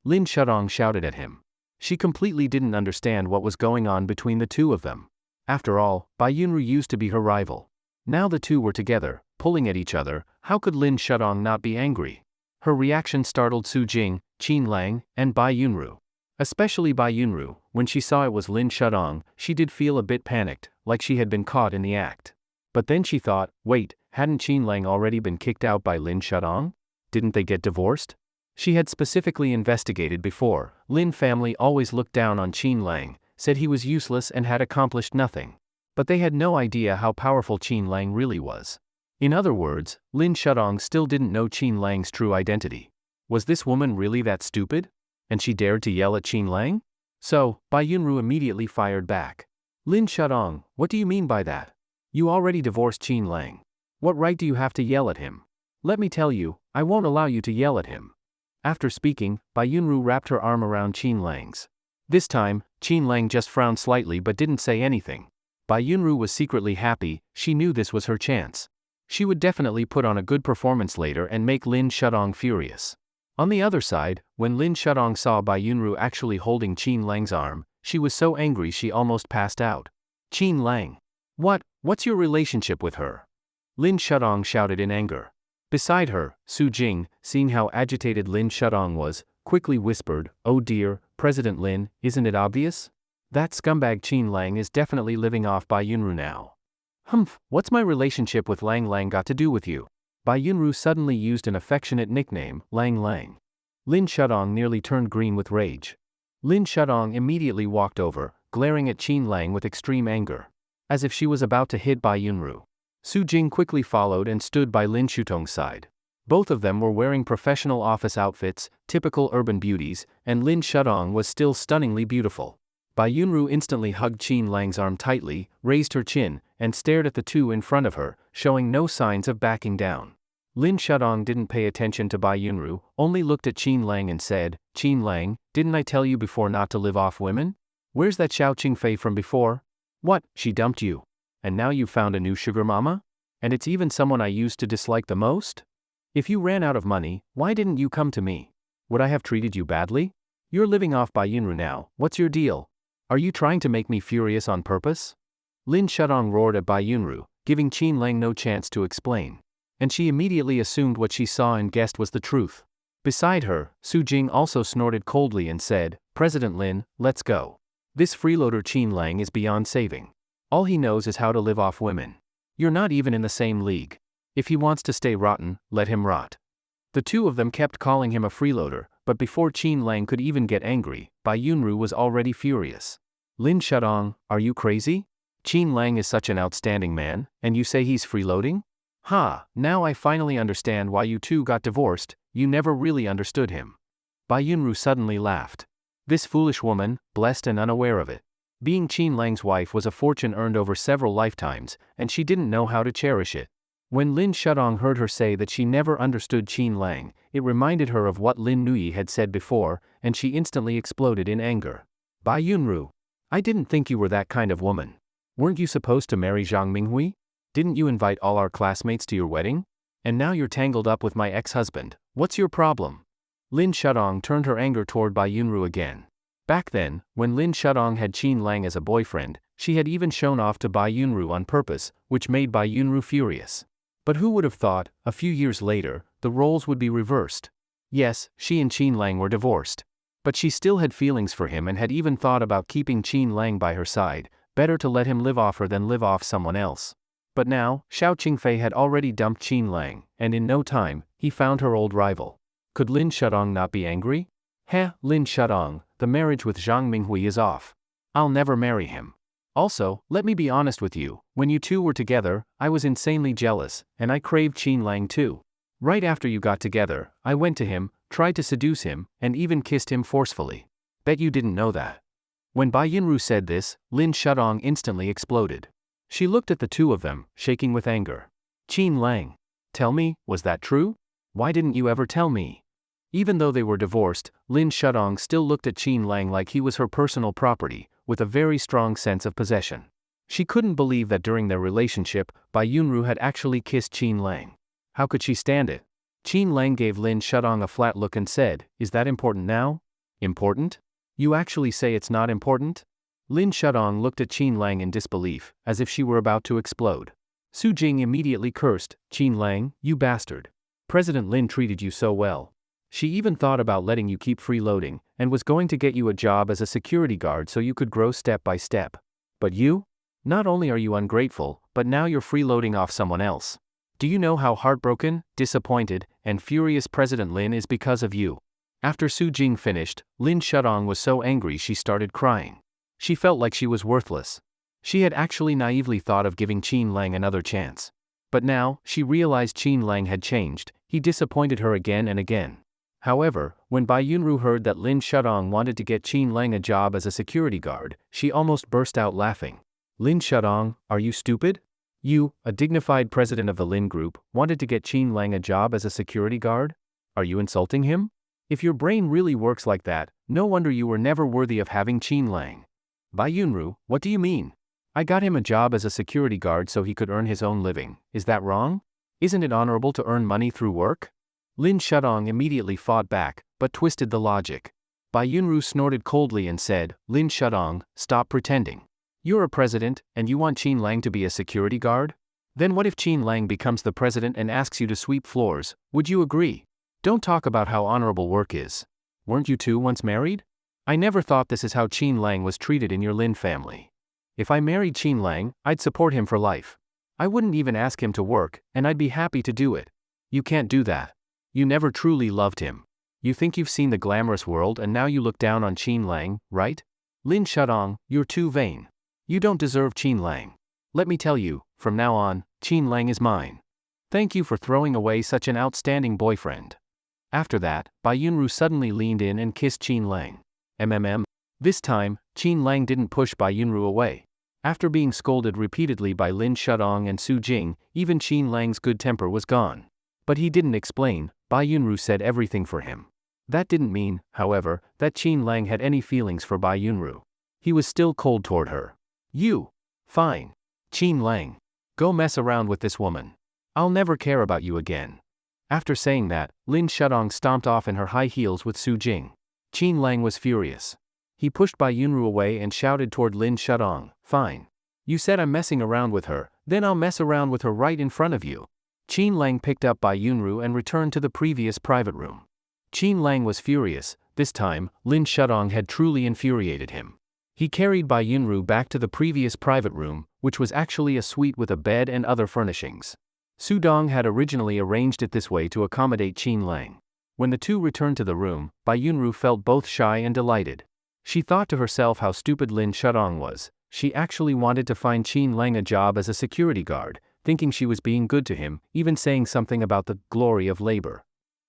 Lin Shudong shouted at him. She completely didn't understand what was going on between the two of them. After all, Bai Yunru used to be her rival. Now the two were together, pulling at each other. How could Lin Shudong not be angry? Her reaction startled Su Jing, Qin Lang, and Bai Yunru. Especially Bai Yunru. When she saw it was Lin Shudong, she did feel a bit panicked, like she had been caught in the act. But then she thought, wait, hadn't Qin Lang already been kicked out by Lin Shudong? Didn't they get divorced? She had specifically investigated before. Lin family always looked down on Qin Lang, said he was useless and had accomplished nothing. But they had no idea how powerful Qin Lang really was. In other words, Lin Shudong still didn't know Qin Lang's true identity. Was this woman really that stupid? And she dared to yell at Qin Lang? So, Bai Yunru immediately fired back. Lin Shudong, what do you mean by that? You already divorced Qin Lang. What right do you have to yell at him? Let me tell you, I won't allow you to yell at him. After speaking, Bai Yunru wrapped her arm around Qin Lang's. This time, Qin Lang just frowned slightly but didn't say anything. Bai Yunru was secretly happy. She knew this was her chance. She would definitely put on a good performance later and make Lin Shudong furious. On the other side, when Lin Shudong saw Bai Yunru actually holding Qin Lang's arm, she was so angry she almost passed out. Qin Lang. What's your relationship with her? Lin Shudong shouted in anger. Beside her, Su Jing, seeing how agitated Lin Shudong was, quickly whispered, "Oh dear, President Lin, isn't it obvious? That scumbag Qin Lang is definitely living off Bai Yunru now." "Humph, what's my relationship with Lang Lang got to do with you?" Bai Yunru suddenly used an affectionate nickname, Lang Lang. Lin Shudong nearly turned green with rage. Lin Shudong immediately walked over, glaring at Qin Lang with extreme anger. As if she was about to hit Bai Yunru. Su Jing quickly followed and stood by Lin Shutong's side. Both of them were wearing professional office outfits, typical urban beauties, and Lin Shudong was still stunningly beautiful. Bai Yunru instantly hugged Qin Lang's arm tightly, raised her chin, and stared at the two in front of her, showing no signs of backing down. Lin Shudong didn't pay attention to Bai Yunru, only looked at Qin Lang and said, "Qin Lang, didn't I tell you before not to live off women? Where's that Xiao Qingfei from before? What, she dumped you? And now you found a new sugar mama? And it's even someone I used to dislike the most? If you ran out of money, why didn't you come to me? Would I have treated you badly? You're living off Bai Yunru now, what's your deal? Are you trying to make me furious on purpose?" Lin Shudong roared at Bai Yunru, giving Qin Lang no chance to explain. And she immediately assumed what she saw and guessed was the truth. Beside her, Su Jing also snorted coldly and said, "President Lin, let's go. This freeloader Qin Lang is beyond saving. All he knows is how to live off women. You're not even in the same league. If he wants to stay rotten, let him rot." The two of them kept calling him a freeloader, but before Qin Lang could even get angry, Bai Yunru was already furious. "Lin Shudong, are you crazy? Qin Lang is such an outstanding man, and you say he's freeloading? Ha, now I finally understand why you two got divorced. You never really understood him." Bai Yunru suddenly laughed. This foolish woman, blessed and unaware of it. Being Qin Lang's wife was a fortune earned over several lifetimes, and she didn't know how to cherish it. When Lin Shudong heard her say that she never understood Qin Lang, it reminded her of what Lin Nuyi had said before, and she instantly exploded in anger. "Bai Yunru, I didn't think you were that kind of woman. Weren't you supposed to marry Zhang Minghui? Didn't you invite all our classmates to your wedding? And now you're tangled up with my ex-husband. What's your problem?" Lin Shudong turned her anger toward Bai Yunru again. Back then, when Lin Shudong had Qin Lang as a boyfriend, she had even shown off to Bai Yunru on purpose, which made Bai Yunru furious. But who would have thought, a few years later, the roles would be reversed? Yes, she and Qin Lang were divorced. But she still had feelings for him and had even thought about keeping Qin Lang by her side. Better to let him live off her than live off someone else. But now, Xiao Qingfei had already dumped Qin Lang, and in no time, he found her old rival. Could Lin Shudong not be angry? "Heh, Lin Shudong, the marriage with Zhang Minghui is off. I'll never marry him. Also, let me be honest with you, when you two were together, I was insanely jealous, and I craved Qin Lang too. Right after you got together, I went to him, tried to seduce him, and even kissed him forcefully. Bet you didn't know that." When Bai Yunru said this, Lin Shudong instantly exploded. She looked at the two of them, shaking with anger. "Qin Lang. Tell me, was that true? Why didn't you ever tell me? Even though they were divorced, Lin Shudong still looked at Qin Lang like he was her personal property, with a very strong sense of possession. She couldn't believe that during their relationship, Bai Yunru had actually kissed Qin Lang. How could she stand it? Qin Lang gave Lin Shudong a flat look and said, "Is that important now?" "Important? You actually say it's not important?" Lin Shudong looked at Qin Lang in disbelief, as if she were about to explode. Su Jing immediately cursed, "Qin Lang, you bastard. President Lin treated you so well. She even thought about letting you keep freeloading, and was going to get you a job as a security guard so you could grow step by step. But you? Not only are you ungrateful, but now you're freeloading off someone else. Do you know how heartbroken, disappointed, and furious President Lin is because of you?" After Su Jing finished, Lin Shudong was so angry she started crying. She felt like she was worthless. She had actually naively thought of giving Qin Lang another chance. But now, she realized Qin Lang had changed. He disappointed her again and again. However, when Bai Yunru heard that Lin Shudong wanted to get Qin Lang a job as a security guard, she almost burst out laughing. "Lin Shudong, are you stupid? You, a dignified president of the Lin Group, wanted to get Qin Lang a job as a security guard? Are you insulting him? If your brain really works like that, no wonder you were never worthy of having Qin Lang." "Bai Yunru, what do you mean? I got him a job as a security guard so he could earn his own living. Is that wrong? Isn't it honorable to earn money through work?" Lin Shudong immediately fought back, but twisted the logic. Bai Yunru snorted coldly and said, "Lin Shudong, stop pretending. You're a president, and you want Qin Lang to be a security guard? Then what if Qin Lang becomes the president and asks you to sweep floors? Would you agree? Don't talk about how honorable work is. Weren't you two once married? I never thought this is how Qin Lang was treated in your Lin family. If I married Qin Lang, I'd support him for life. I wouldn't even ask him to work, and I'd be happy to do it. You can't do that. You never truly loved him. You think you've seen the glamorous world and now you look down on Qin Lang, right? Lin Shudong, you're too vain. You don't deserve Qin Lang. Let me tell you, from now on, Qin Lang is mine. Thank you for throwing away such an outstanding boyfriend." After that, Bai Yunru suddenly leaned in and kissed Qin Lang. This time, Qin Lang didn't push Bai Yunru away. After being scolded repeatedly by Lin Shudong and Su Jing, even Qin Lang's good temper was gone. But he didn't explain. Bai Yunru said everything for him. That didn't mean, however, that Qin Lang had any feelings for Bai Yunru. He was still cold toward her. "You. Fine. Qin Lang. Go mess around with this woman. I'll never care about you again." After saying that, Lin Shudong stomped off in her high heels with Su Jing. Qin Lang was furious. He pushed Bai Yunru away and shouted toward Lin Shudong, "Fine. You said I'm messing around with her, then I'll mess around with her right in front of you." Qin Lang picked up Bai Yunru and returned to the previous private room. Qin Lang was furious. This time, Lin Shudong had truly infuriated him. He carried Bai Yunru back to the previous private room, which was actually a suite with a bed and other furnishings. Su Dong had originally arranged it this way to accommodate Qin Lang. When the two returned to the room, Bai Yunru felt both shy and delighted. She thought to herself how stupid Lin Shudong was. She actually wanted to find Qin Lang a job as a security guard, thinking she was being good to him, even saying something about the glory of labor.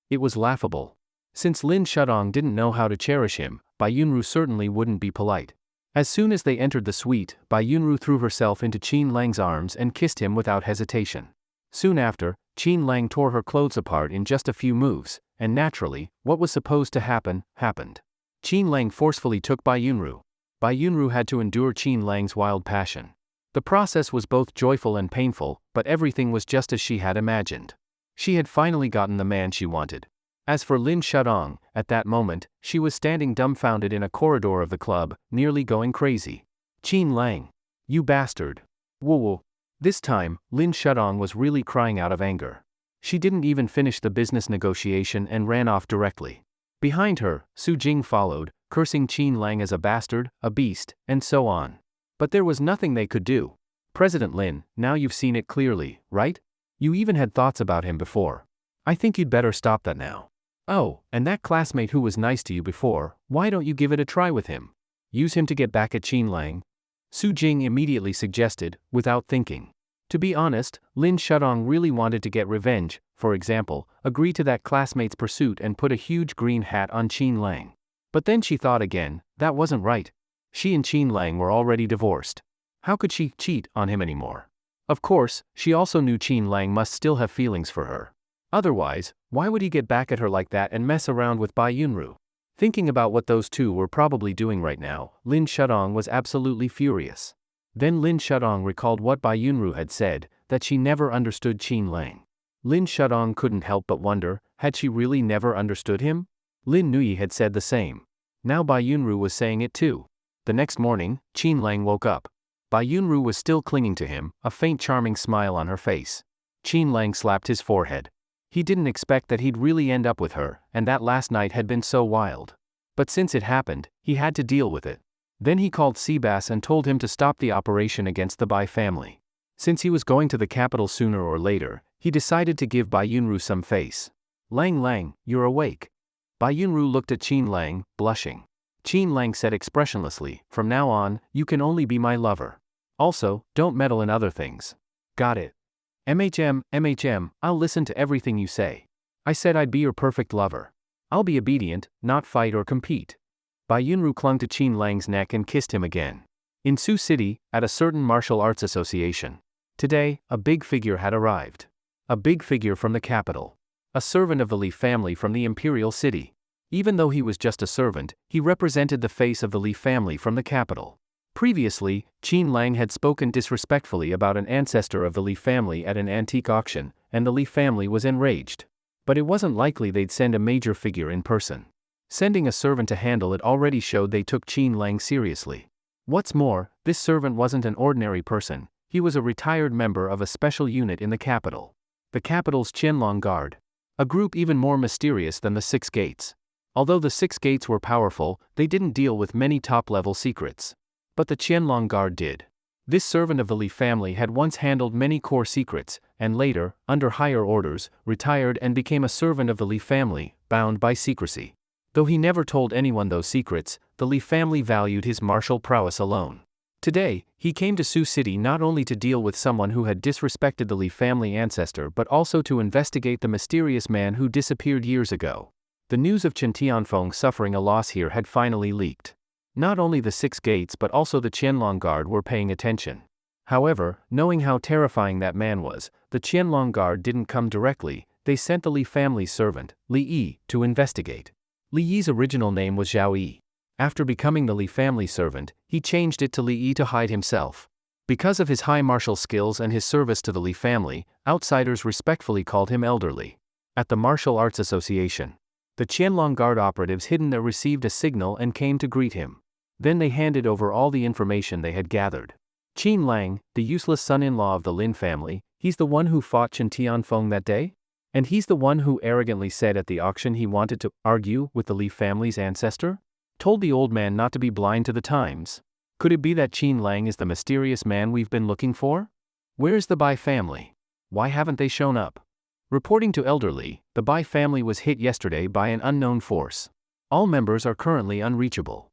It was laughable. Since Lin Shudong didn't know how to cherish him, Bai Yunru certainly wouldn't be polite. As soon as they entered the suite, Bai Yunru threw herself into Qin Lang's arms and kissed him without hesitation. Soon after, Qin Lang tore her clothes apart in just a few moves, and naturally, what was supposed to happen, happened. Qin Lang forcefully took Bai Yunru. Bai Yunru had to endure Qin Lang's wild passion. The process was both joyful and painful, but everything was just as she had imagined. She had finally gotten the man she wanted. As for Lin Shudong, at that moment, she was standing dumbfounded in a corridor of the club, nearly going crazy. "Qin Lang. You bastard. Woo." This time, Lin Shudong was really crying out of anger. She didn't even finish the business negotiation and ran off directly. Behind her, Su Jing followed, cursing Qin Lang as a bastard, a beast, and so on. But there was nothing they could do. "President Lin, now you've seen it clearly, right? You even had thoughts about him before. I think you'd better stop that now. Oh, and that classmate who was nice to you before, why don't you give it a try with him? Use him to get back at Qin Lang?" Su Jing immediately suggested, without thinking. To be honest, Lin Shudong really wanted to get revenge, for example, agree to that classmate's pursuit and put a huge green hat on Qin Lang. But then she thought again, that wasn't right. She and Qin Lang were already divorced. How could she cheat on him anymore? Of course, she also knew Qin Lang must still have feelings for her. Otherwise, why would he get back at her like that and mess around with Bai Yunru? Thinking about what those two were probably doing right now, Lin Shudong was absolutely furious. Then Lin Shudong recalled what Bai Yunru had said, that she never understood Qin Lang. Lin Shudong couldn't help but wonder, had she really never understood him? Lin Nui had said the same. Now Bai Yunru was saying it too. The next morning, Qin Lang woke up. Bai Yunru was still clinging to him, a faint charming smile on her face. Qin Lang slapped his forehead. He didn't expect that he'd really end up with her, and that last night had been so wild. But since it happened, he had to deal with it. Then he called Seabass and told him to stop the operation against the Bai family. Since he was going to the capital sooner or later, he decided to give Bai Yunru some face. Lang Lang, you're awake. Bai Yunru looked at Qin Lang, blushing. Qin Lang said expressionlessly, from now on, you can only be my lover. Also, don't meddle in other things. Got it. MHM, I'll listen to everything you say. I said I'd be your perfect lover. I'll be obedient, not fight or compete. Bai Yunru clung to Qin Lang's neck and kissed him again. In Sioux City, at a certain martial arts association. Today, a big figure had arrived. A big figure from the capital. A servant of the Li family from the imperial city. Even though he was just a servant, he represented the face of the Li family from the capital. Previously, Qin Lang had spoken disrespectfully about an ancestor of the Li family at an antique auction, and the Li family was enraged. But it wasn't likely they'd send a major figure in person. Sending a servant to handle it already showed they took Qin Lang seriously. What's more, this servant wasn't an ordinary person, he was a retired member of a special unit in the capital. The capital's Qianlong Guard. A group even more mysterious than the Six Gates. Although the Six Gates were powerful, they didn't deal with many top-level secrets. But the Qianlong Guard did. This servant of the Li family had once handled many core secrets, and later, under higher orders, retired and became a servant of the Li family, bound by secrecy. Though he never told anyone those secrets, the Li family valued his martial prowess alone. Today, he came to Sioux City not only to deal with someone who had disrespected the Li family ancestor but also to investigate the mysterious man who disappeared years ago. The news of Chen Tianfeng suffering a loss here had finally leaked. Not only the Six Gates but also the Qianlong Guard were paying attention. However, knowing how terrifying that man was, the Qianlong Guard didn't come directly, they sent the Li family's servant, Li Yi, to investigate. Li Yi's original name was Zhao Yi. After becoming the Li family servant, he changed it to Li Yi to hide himself. Because of his high martial skills and his service to the Li family, outsiders respectfully called him elderly. At the Martial Arts Association, the Qianlong Guard operatives hidden there received a signal and came to greet him. Then they handed over all the information they had gathered. Qin Lang, the useless son-in-law of the Lin family, he's the one who fought Chen Tianfeng that day? And he's the one who arrogantly said at the auction he wanted to argue with the Li family's ancestor? Told the old man not to be blind to the times. Could it be that Qin Lang is the mysterious man we've been looking for? Where's the Bai family? Why haven't they shown up? Reporting to elderly, the Bai family was hit yesterday by an unknown force. All members are currently unreachable.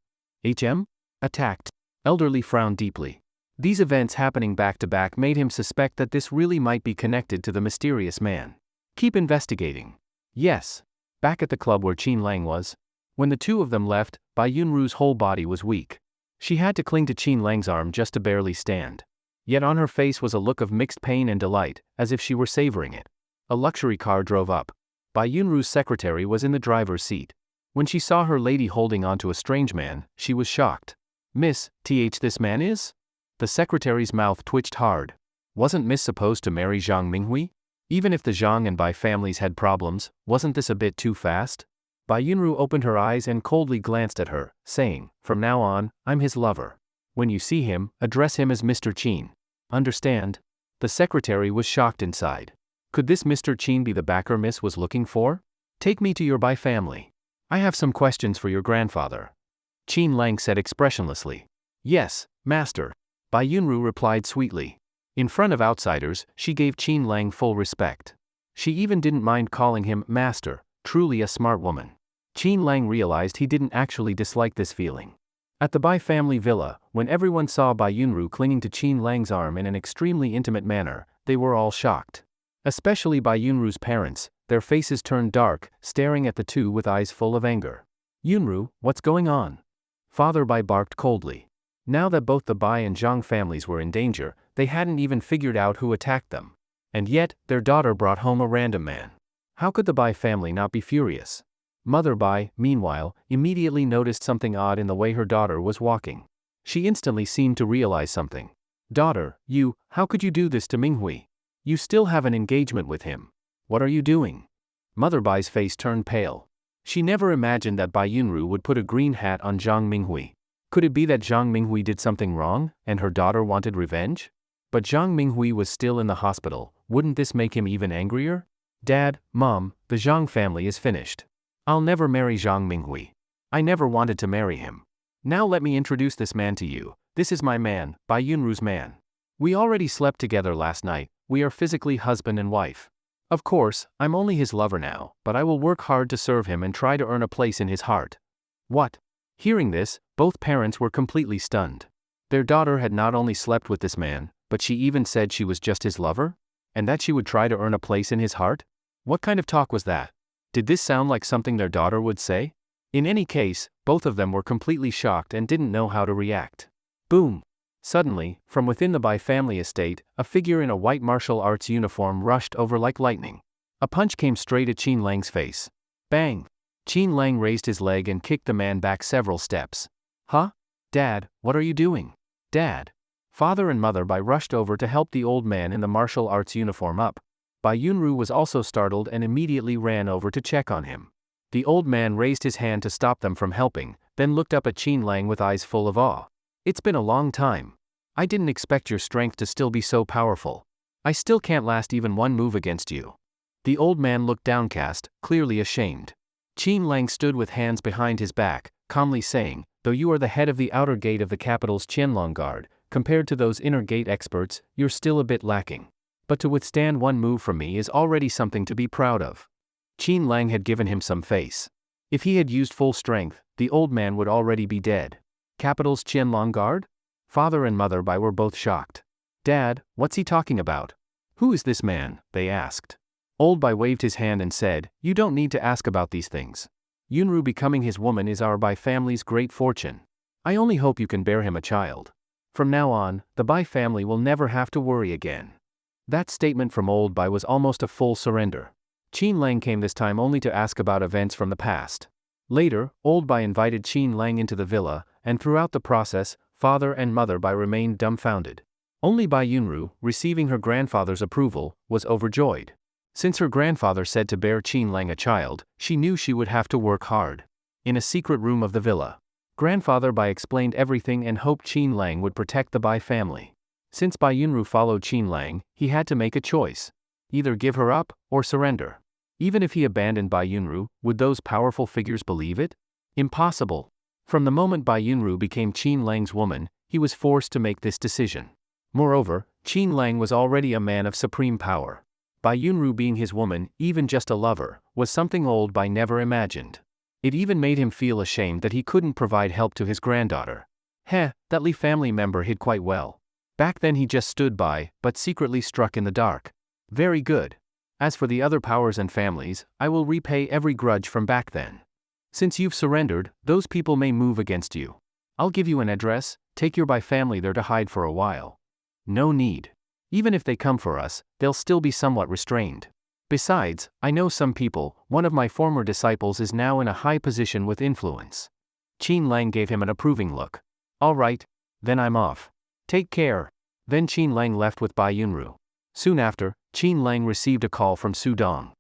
Attacked. Elderly frowned deeply. These events happening back to back made him suspect that this really might be connected to the mysterious man. Keep investigating. Yes. Back at the club where Qin Lang was. When the two of them left, Bai Yunru's whole body was weak. She had to cling to Qin Lang's arm just to barely stand. Yet on her face was a look of mixed pain and delight, as if she were savoring it. A luxury car drove up. Bai Yunru's secretary was in the driver's seat. When she saw her lady holding onto a strange man, she was shocked. Miss, this man is? The secretary's mouth twitched hard. Wasn't Miss supposed to marry Zhang Minghui? Even if the Zhang and Bai families had problems, wasn't this a bit too fast? Bai Yunru opened her eyes and coldly glanced at her, saying, from now on, I'm his lover. When you see him, address him as Mr. Qin. Understand? The secretary was shocked inside. Could this Mr. Qin be the backer Miss was looking for? Take me to your Bai family. I have some questions for your grandfather. Qin Lang said expressionlessly. Yes, master. Bai Yunru replied sweetly. In front of outsiders, she gave Qin Lang full respect. She even didn't mind calling him master, truly a smart woman. Qin Lang realized he didn't actually dislike this feeling. At the Bai family villa, when everyone saw Bai Yunru clinging to Qin Lang's arm in an extremely intimate manner, they were all shocked. Especially Bai Yunru's parents, their faces turned dark, staring at the two with eyes full of anger. Yunru, what's going on? Father Bai barked coldly. Now that both the Bai and Zhang families were in danger, they hadn't even figured out who attacked them. And yet, their daughter brought home a random man. How could the Bai family not be furious? Mother Bai, meanwhile, immediately noticed something odd in the way her daughter was walking. She instantly seemed to realize something. Daughter, how could you do this to Minghui? You still have an engagement with him. What are you doing? Mother Bai's face turned pale. She never imagined that Bai Yunru would put a green hat on Zhang Minghui. Could it be that Zhang Minghui did something wrong, and her daughter wanted revenge? But Zhang Minghui was still in the hospital. Wouldn't this make him even angrier? Dad, Mom, the Zhang family is finished. I'll never marry Zhang Minghui. I never wanted to marry him. Now let me introduce this man to you. This is my man, Bai Yunru's man. We already slept together last night. We are physically husband and wife. Of course, I'm only his lover now, but I will work hard to serve him and try to earn a place in his heart. What? Hearing this, both parents were completely stunned. Their daughter had not only slept with this man, but she even said she was just his lover? And that she would try to earn a place in his heart? What kind of talk was that? Did this sound like something their daughter would say? In any case, both of them were completely shocked and didn't know how to react. Boom! Suddenly, from within the Bai family estate, a figure in a white martial arts uniform rushed over like lightning. A punch came straight at Qin Lang's face. Bang! Qin Lang raised his leg and kicked the man back several steps. Huh? Dad, what are you doing? Dad! Father and Mother Bai rushed over to help the old man in the martial arts uniform up. Bai Yunru was also startled and immediately ran over to check on him. The old man raised his hand to stop them from helping, then looked up at Qin Lang with eyes full of awe. It's been a long time. I didn't expect your strength to still be so powerful. I still can't last even one move against you. The old man looked downcast, clearly ashamed. Qin Lang stood with hands behind his back, calmly saying, though you are the head of the outer gate of the capital's Qianlong Guard, compared to those inner gate experts, you're still a bit lacking. But to withstand one move from me is already something to be proud of. Qin Lang had given him some face. If he had used full strength, the old man would already be dead. Capital's Qianlong Guard? Father and Mother Bai were both shocked. Dad, what's he talking about? Who is this man? They asked. Old Bai waved his hand and said, you don't need to ask about these things. Yunru becoming his woman is our Bai family's great fortune. I only hope you can bear him a child. From now on, the Bai family will never have to worry again. That statement from Old Bai was almost a full surrender. Qin Lang came this time only to ask about events from the past. Later, Old Bai invited Qin Lang into the villa, and throughout the process, Father and Mother Bai remained dumbfounded. Only Bai Yunru, receiving her grandfather's approval, was overjoyed. Since her grandfather said to bear Qin Lang a child, she knew she would have to work hard. In a secret room of the villa, Grandfather Bai explained everything and hoped Qin Lang would protect the Bai family. Since Bai Yunru followed Qin Lang, he had to make a choice. Either give her up, or surrender. Even if he abandoned Bai Yunru, would those powerful figures believe it? Impossible. From the moment Bai Yunru became Qin Lang's woman, he was forced to make this decision. Moreover, Qin Lang was already a man of supreme power. Bai Yunru being his woman, even just a lover, was something Old Bai never imagined. It even made him feel ashamed that he couldn't provide help to his granddaughter. That Li family member hid quite well. Back then he just stood by, but secretly struck in the dark. Very good. As for the other powers and families, I will repay every grudge from back then. Since you've surrendered, those people may move against you. I'll give you an address, take your Bai family there to hide for a while. No need. Even if they come for us, they'll still be somewhat restrained. Besides, I know some people, one of my former disciples is now in a high position with influence. Qin Lang gave him an approving look. All right, then I'm off. Take care. Then Qin Lang left with Bai Yunru. Soon after, Qin Lang received a call from Su Dong.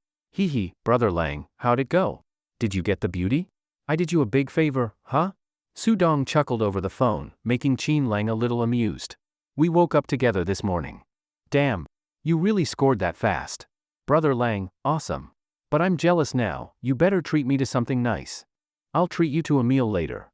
Brother Lang, how'd it go? Did you get the beauty? I did you a big favor, huh? Su Dong chuckled over the phone, making Qin Lang a little amused. We woke up together this morning. Damn. You really scored that fast. Brother Lang, awesome. But I'm jealous now, you better treat me to something nice. I'll treat you to a meal later.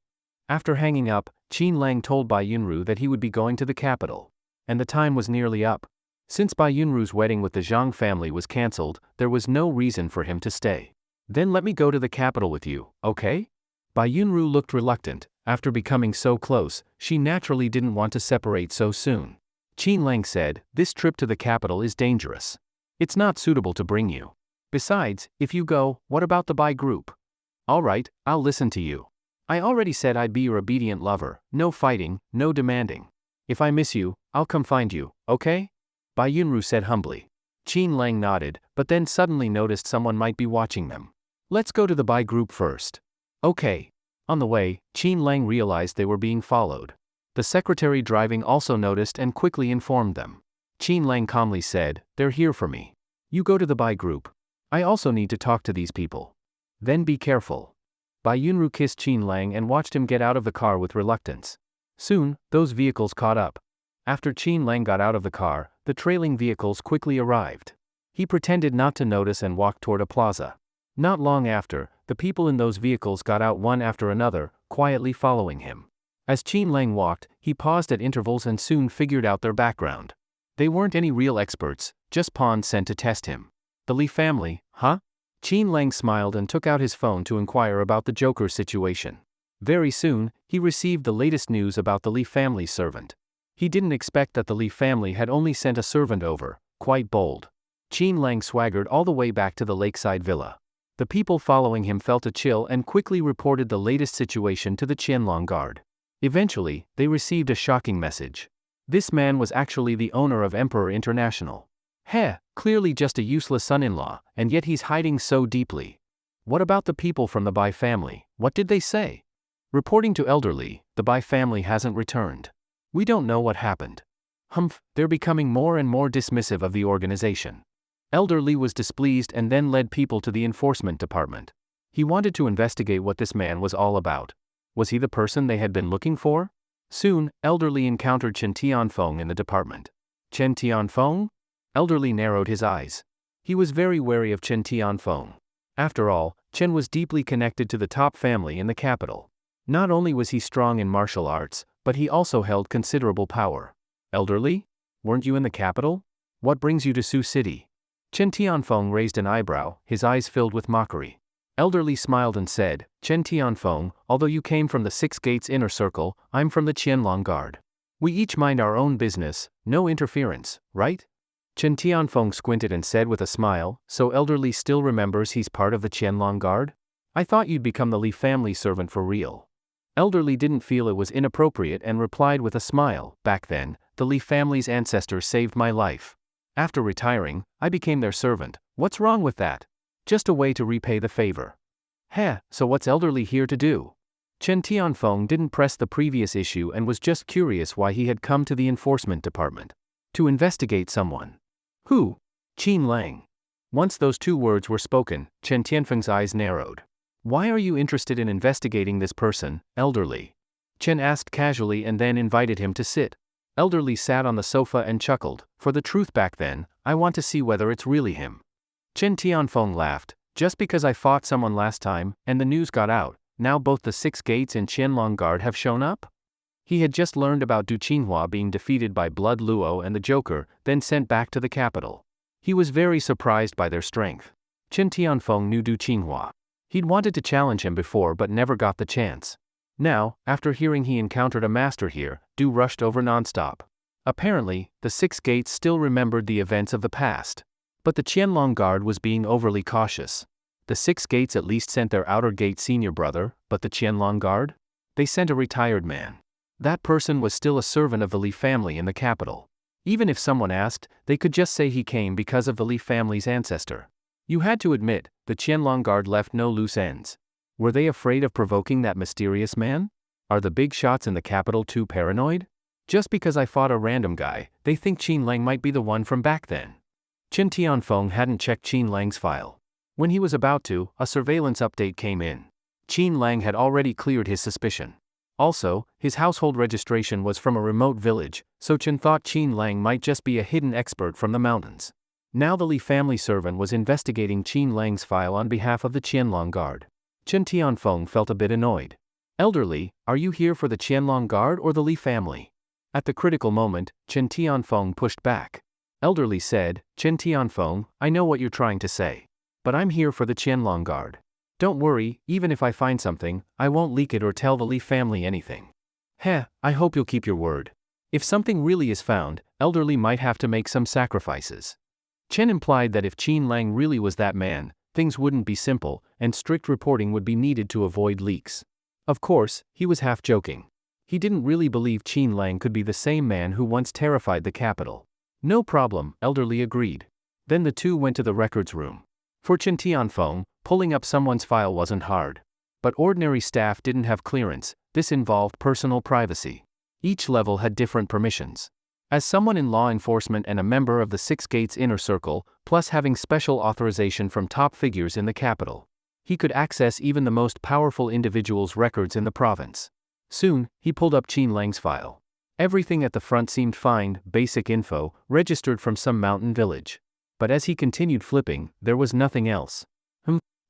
After hanging up, Qin Lang told Bai Yunru that he would be going to the capital. And the time was nearly up. Since Bai Yunru's wedding with the Zhang family was cancelled, there was no reason for him to stay. Then let me go to the capital with you, okay? Bai Yunru looked reluctant. After becoming so close, she naturally didn't want to separate so soon. Qin Lang said, this trip to the capital is dangerous. It's not suitable to bring you. Besides, if you go, what about the Bai group? All right, I'll listen to you. I already said I'd be your obedient lover, no fighting, no demanding. If I miss you, I'll come find you, okay? Bai Yunru said humbly. Qin Lang nodded, but then suddenly noticed someone might be watching them. Let's go to the buy group first. Okay. On the way, Qin Lang realized they were being followed. The secretary driving also noticed and quickly informed them. Qin Lang calmly said, "They're here for me. You go to the buy group. I also need to talk to these people. Then be careful." Bai Yunru kissed Qin Lang and watched him get out of the car with reluctance. Soon, those vehicles caught up. After Qin Lang got out of the car, the trailing vehicles quickly arrived. He pretended not to notice and walked toward a plaza. Not long after, the people in those vehicles got out one after another, quietly following him. As Qin Lang walked, he paused at intervals and soon figured out their background. They weren't any real experts, just pawns sent to test him. The Li family, huh? Qin Lang smiled and took out his phone to inquire about the Joker's situation. Very soon, he received the latest news about the Li family's servant. He didn't expect that the Li family had only sent a servant over, quite bold. Qin Lang swaggered all the way back to the lakeside villa. The people following him felt a chill and quickly reported the latest situation to the Qianlong Guard. Eventually, they received a shocking message. This man was actually the owner of Emperor International. Clearly just a useless son-in-law, and yet he's hiding so deeply. What about the people from the Bai family? What did they say? Reporting to Elderly, the Bai family hasn't returned. We don't know what happened. They're becoming more and more dismissive of the organization. Elderly was displeased and then led people to the enforcement department. He wanted to investigate what this man was all about. Was he the person they had been looking for? Soon, Elderly encountered Chen Tianfeng in the department. Chen Tianfeng? Elderly narrowed his eyes. He was very wary of Chen Tianfeng. After all, Chen was deeply connected to the top family in the capital. Not only was he strong in martial arts, but he also held considerable power. Elderly? Weren't you in the capital? What brings you to Sioux City? Chen Tianfeng raised an eyebrow, his eyes filled with mockery. Elderly smiled and said, "Chen Tianfeng, although you came from the Six Gates inner circle, I'm from the Qianlong Guard. We each mind our own business, no interference, right?" Chen Tianfeng squinted and said with a smile, "So Elderly still remembers he's part of the Qianlong Guard? I thought you'd become the Li family servant for real." Elderly didn't feel it was inappropriate and replied with a smile, "Back then, the Li family's ancestors saved my life. After retiring, I became their servant. What's wrong with that? Just a way to repay the favor." So what's Elderly here to do? Chen Tianfeng didn't press the previous issue and was just curious why he had come to the enforcement department. To investigate someone. Who? Qin Lang. Once those two words were spoken, Chen Tianfeng's eyes narrowed. "Why are you interested in investigating this person, Elderly?" Chen asked casually and then invited him to sit. Elderly sat on the sofa and chuckled. "For the truth back then, I want to see whether it's really him." Chen Tianfeng laughed. "Just because I fought someone last time, and the news got out, now both the Six Gates and Qianlong Guard have shown up?" He had just learned about Du Qinhua being defeated by Blood Luo and the Joker, then sent back to the capital. He was very surprised by their strength. Chen Tianfeng knew Du Qinhua. He'd wanted to challenge him before but never got the chance. Now, after hearing he encountered a master here, Du rushed over nonstop. Apparently, the Six Gates still remembered the events of the past. But the Qianlong Guard was being overly cautious. The Six Gates at least sent their outer gate senior brother, but the Qianlong Guard? They sent a retired man. That person was still a servant of the Li family in the capital. Even if someone asked, they could just say he came because of the Li family's ancestor. You had to admit, the Qianlong Guard left no loose ends. Were they afraid of provoking that mysterious man? Are the big shots in the capital too paranoid? Just because I fought a random guy, they think Qin Lang might be the one from back then. Chen Tianfeng hadn't checked Qin Lang's file. When he was about to, a surveillance update came in. Qin Lang had already cleared his suspicion. Also, his household registration was from a remote village, so Chen thought Qin Lang might just be a hidden expert from the mountains. Now the Li family servant was investigating Qin Lang's file on behalf of the Qianlong Guard. Chen Tianfeng felt a bit annoyed. "Elderly, are you here for the Qianlong Guard or the Li family?" At the critical moment, Chen Tianfeng pushed back. Elderly said, "Chen Tianfeng, I know what you're trying to say. But I'm here for the Qianlong Guard. Don't worry, even if I find something, I won't leak it or tell the Li family anything." I hope you'll keep your word. If something really is found, Elderly might have to make some sacrifices. Chen implied that if Qin Lang really was that man, things wouldn't be simple, and strict reporting would be needed to avoid leaks. Of course, he was half joking. He didn't really believe Qin Lang could be the same man who once terrified the capital. "No problem," Elderly agreed. Then the two went to the records room. For Chen Tianfeng, pulling up someone's file wasn't hard. But ordinary staff didn't have clearance. This involved personal privacy. Each level had different permissions. As someone in law enforcement and a member of the Six Gates inner circle, plus having special authorization from top figures in the capital, he could access even the most powerful individuals' records in the province. Soon, he pulled up Qin Lang's file. Everything at the front seemed fine, basic info, registered from some mountain village. But as he continued flipping, there was nothing else.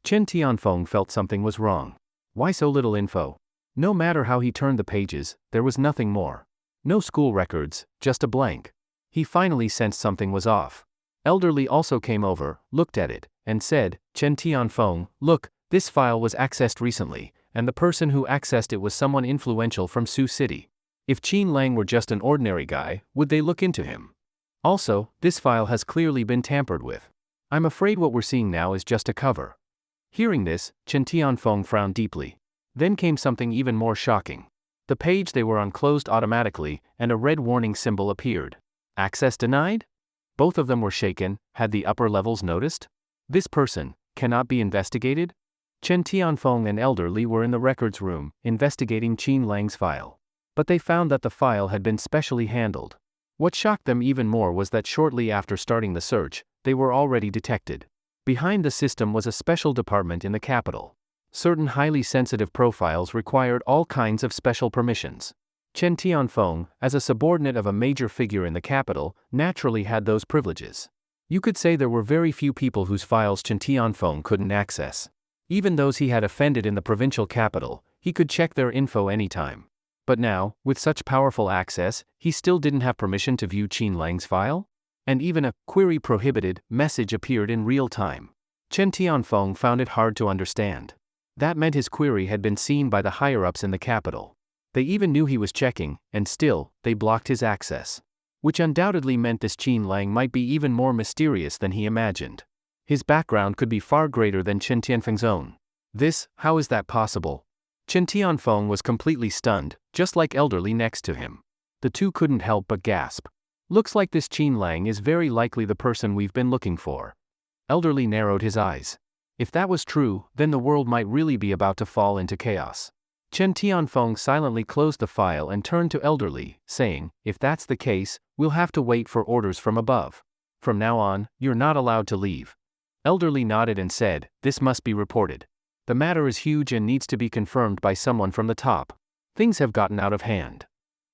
Chen Tianfeng felt something was wrong. Why so little info? No matter how he turned the pages, there was nothing more. No school records, just a blank. He finally sensed something was off. Elderly also came over, looked at it, and said, Chen Tianfeng, look, this file was accessed recently, and the person who accessed it was someone influential from Sioux City. If Qin Lang were just an ordinary guy, would they look into him? Also, this file has clearly been tampered with. I'm afraid what we're seeing now is just a cover. Hearing this, Chen Tianfeng frowned deeply. Then came something even more shocking. The page they were on closed automatically, and a red warning symbol appeared. Access denied? Both of them were shaken. Had the upper levels noticed? This person cannot be investigated? Chen Tianfeng and Elderly were in the records room, investigating Qin Lang's file. But they found that the file had been specially handled. What shocked them even more was that shortly after starting the search, they were already detected. Behind the system was a special department in the capital. Certain highly sensitive profiles required all kinds of special permissions. Chen Tianfeng, as a subordinate of a major figure in the capital, naturally had those privileges. You could say there were very few people whose files Chen Tianfeng couldn't access. Even those he had offended in the provincial capital, he could check their info anytime. But now, with such powerful access, he still didn't have permission to view Qin Lang's file? And even a query prohibited message appeared in real time. Chen Tianfeng found it hard to understand. That meant his query had been seen by the higher-ups in the capital. They even knew he was checking, and still, they blocked his access. Which undoubtedly meant this Qin Lang might be even more mysterious than he imagined. His background could be far greater than Chen Tianfeng's own. How is that possible? Chen Tianfeng was completely stunned, just like Elderly next to him. The two couldn't help but gasp. Looks like this Qin Lang is very likely the person we've been looking for. Elderly narrowed his eyes. If that was true, then the world might really be about to fall into chaos. Chen Tianfeng silently closed the file and turned to Elderly, saying, if that's the case, we'll have to wait for orders from above. From now on, you're not allowed to leave. Elderly nodded and said, this must be reported. The matter is huge and needs to be confirmed by someone from the top. Things have gotten out of hand.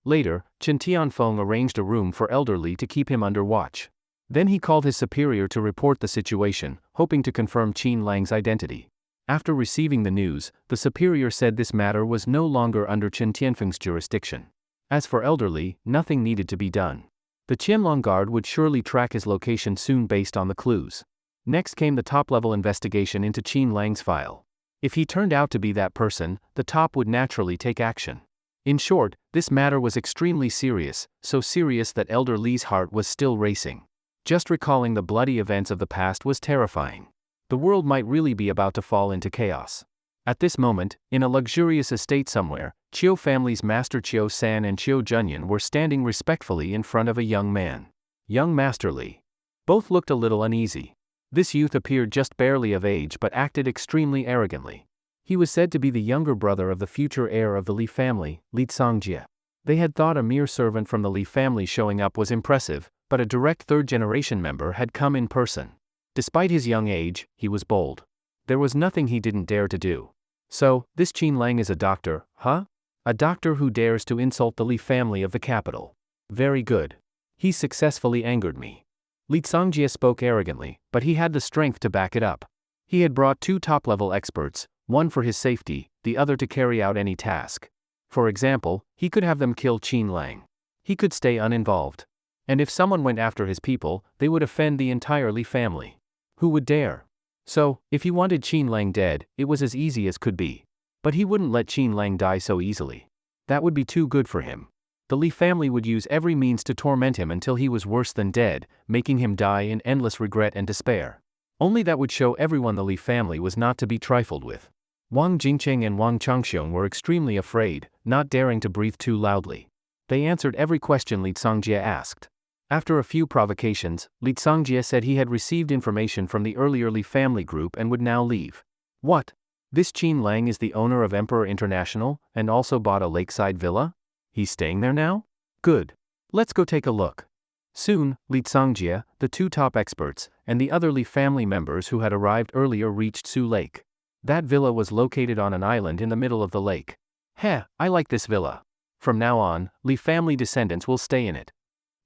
Later, Chen Tianfeng arranged a room for Elderly to keep him under watch. Then he called his superior to report the situation, hoping to confirm Qin Lang's identity. After receiving the news, the superior said this matter was no longer under Chen Tianfeng's jurisdiction. As for Elderly, nothing needed to be done. The Qianlong Guard would surely track his location soon based on the clues. Next came the top-level investigation into Qin Lang's file. If he turned out to be that person, the top would naturally take action. In short, this matter was extremely serious, so serious that Elderly's heart was still racing. Just recalling the bloody events of the past was terrifying. The world might really be about to fall into chaos. At this moment, in a luxurious estate somewhere, Chiu family's master Chiu San and Chiu Junyan were standing respectfully in front of a young man. Young Master Li. Both looked a little uneasy. This youth appeared just barely of age but acted extremely arrogantly. He was said to be the younger brother of the future heir of the Li family, Li Songjie. They had thought a mere servant from the Li family showing up was impressive, but a direct third-generation member had come in person. Despite his young age, he was bold. There was nothing he didn't dare to do. So, this Qin Lang is a doctor, huh? A doctor who dares to insult the Li family of the capital. Very good. He successfully angered me. Li Songjie spoke arrogantly, but he had the strength to back it up. He had brought two top-level experts, one for his safety, the other to carry out any task. For example, he could have them kill Qin Lang. He could stay uninvolved. And if someone went after his people, they would offend the entire Li family. Who would dare? So, if he wanted Qin Lang dead, it was as easy as could be. But he wouldn't let Qin Lang die so easily. That would be too good for him. The Li family would use every means to torment him until he was worse than dead, making him die in endless regret and despair. Only that would show everyone the Li family was not to be trifled with. Wang Jingcheng and Wang Changxiong were extremely afraid, not daring to breathe too loudly. They answered every question Li Songjie asked. After a few provocations, Li Songjie said he had received information from the earlier Li family group and would now leave. What? This Qin Lang is the owner of Emperor International and also bought a lakeside villa? He's staying there now? Good. Let's go take a look. Soon, Li Songjie, the two top experts, and the other Li family members who had arrived earlier reached Su Lake. That villa was located on an island in the middle of the lake. Heh, I like this villa. From now on, Li family descendants will stay in it.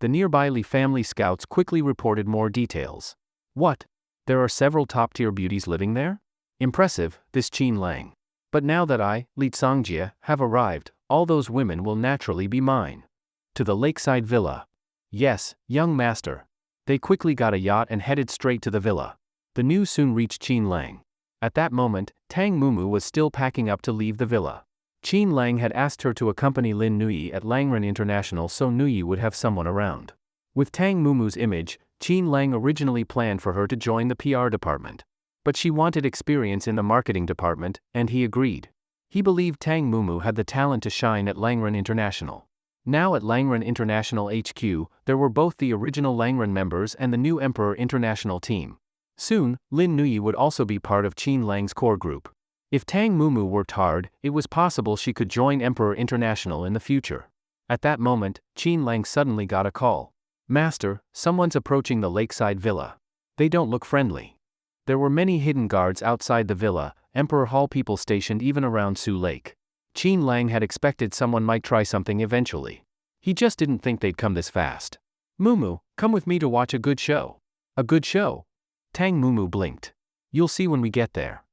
The nearby Li family scouts quickly reported more details. What? There are several top-tier beauties living there? Impressive, this Qin Lang. But now that I, Li Songjie, have arrived, all those women will naturally be mine. To the lakeside villa. Yes, young master. They quickly got a yacht and headed straight to the villa. The news soon reached Qin Lang. At that moment, Tang Mumu was still packing up to leave the villa. Qin Lang had asked her to accompany Lin Nuyi at Langren International so Nuyi would have someone around. With Tang Mumu's image, Qin Lang originally planned for her to join the PR department. But she wanted experience in the marketing department, and he agreed. He believed Tang Mumu had the talent to shine at Langren International. Now at Langren International HQ, there were both the original Langren members and the new Emperor International team. Soon, Lin Nuyi would also be part of Qin Lang's core group. If Tang Mumu worked hard, it was possible she could join Emperor International in the future. At that moment, Qin Lang suddenly got a call. Master, someone's approaching the lakeside villa. They don't look friendly. There were many hidden guards outside the villa, Emperor Hall people stationed even around Su Lake. Qin Lang had expected someone might try something eventually. He just didn't think they'd come this fast. Mumu, come with me to watch a good show. A good show? Tang Mumu blinked. You'll see when we get there.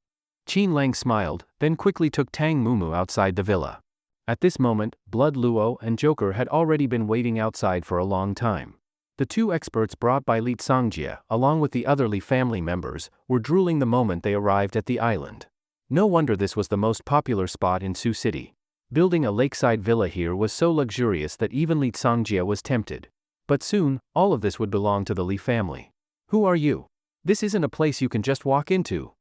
Qin Lang smiled, then quickly took Tang Mumu outside the villa. At this moment, Blood Luo and Joker had already been waiting outside for a long time. The two experts brought by Li Songjie, along with the other Li family members, were drooling the moment they arrived at the island. No wonder this was the most popular spot in Su City. Building a lakeside villa here was so luxurious that even Li Songjie was tempted. But soon, all of this would belong to the Li family. Who are you? This isn't a place you can just walk into.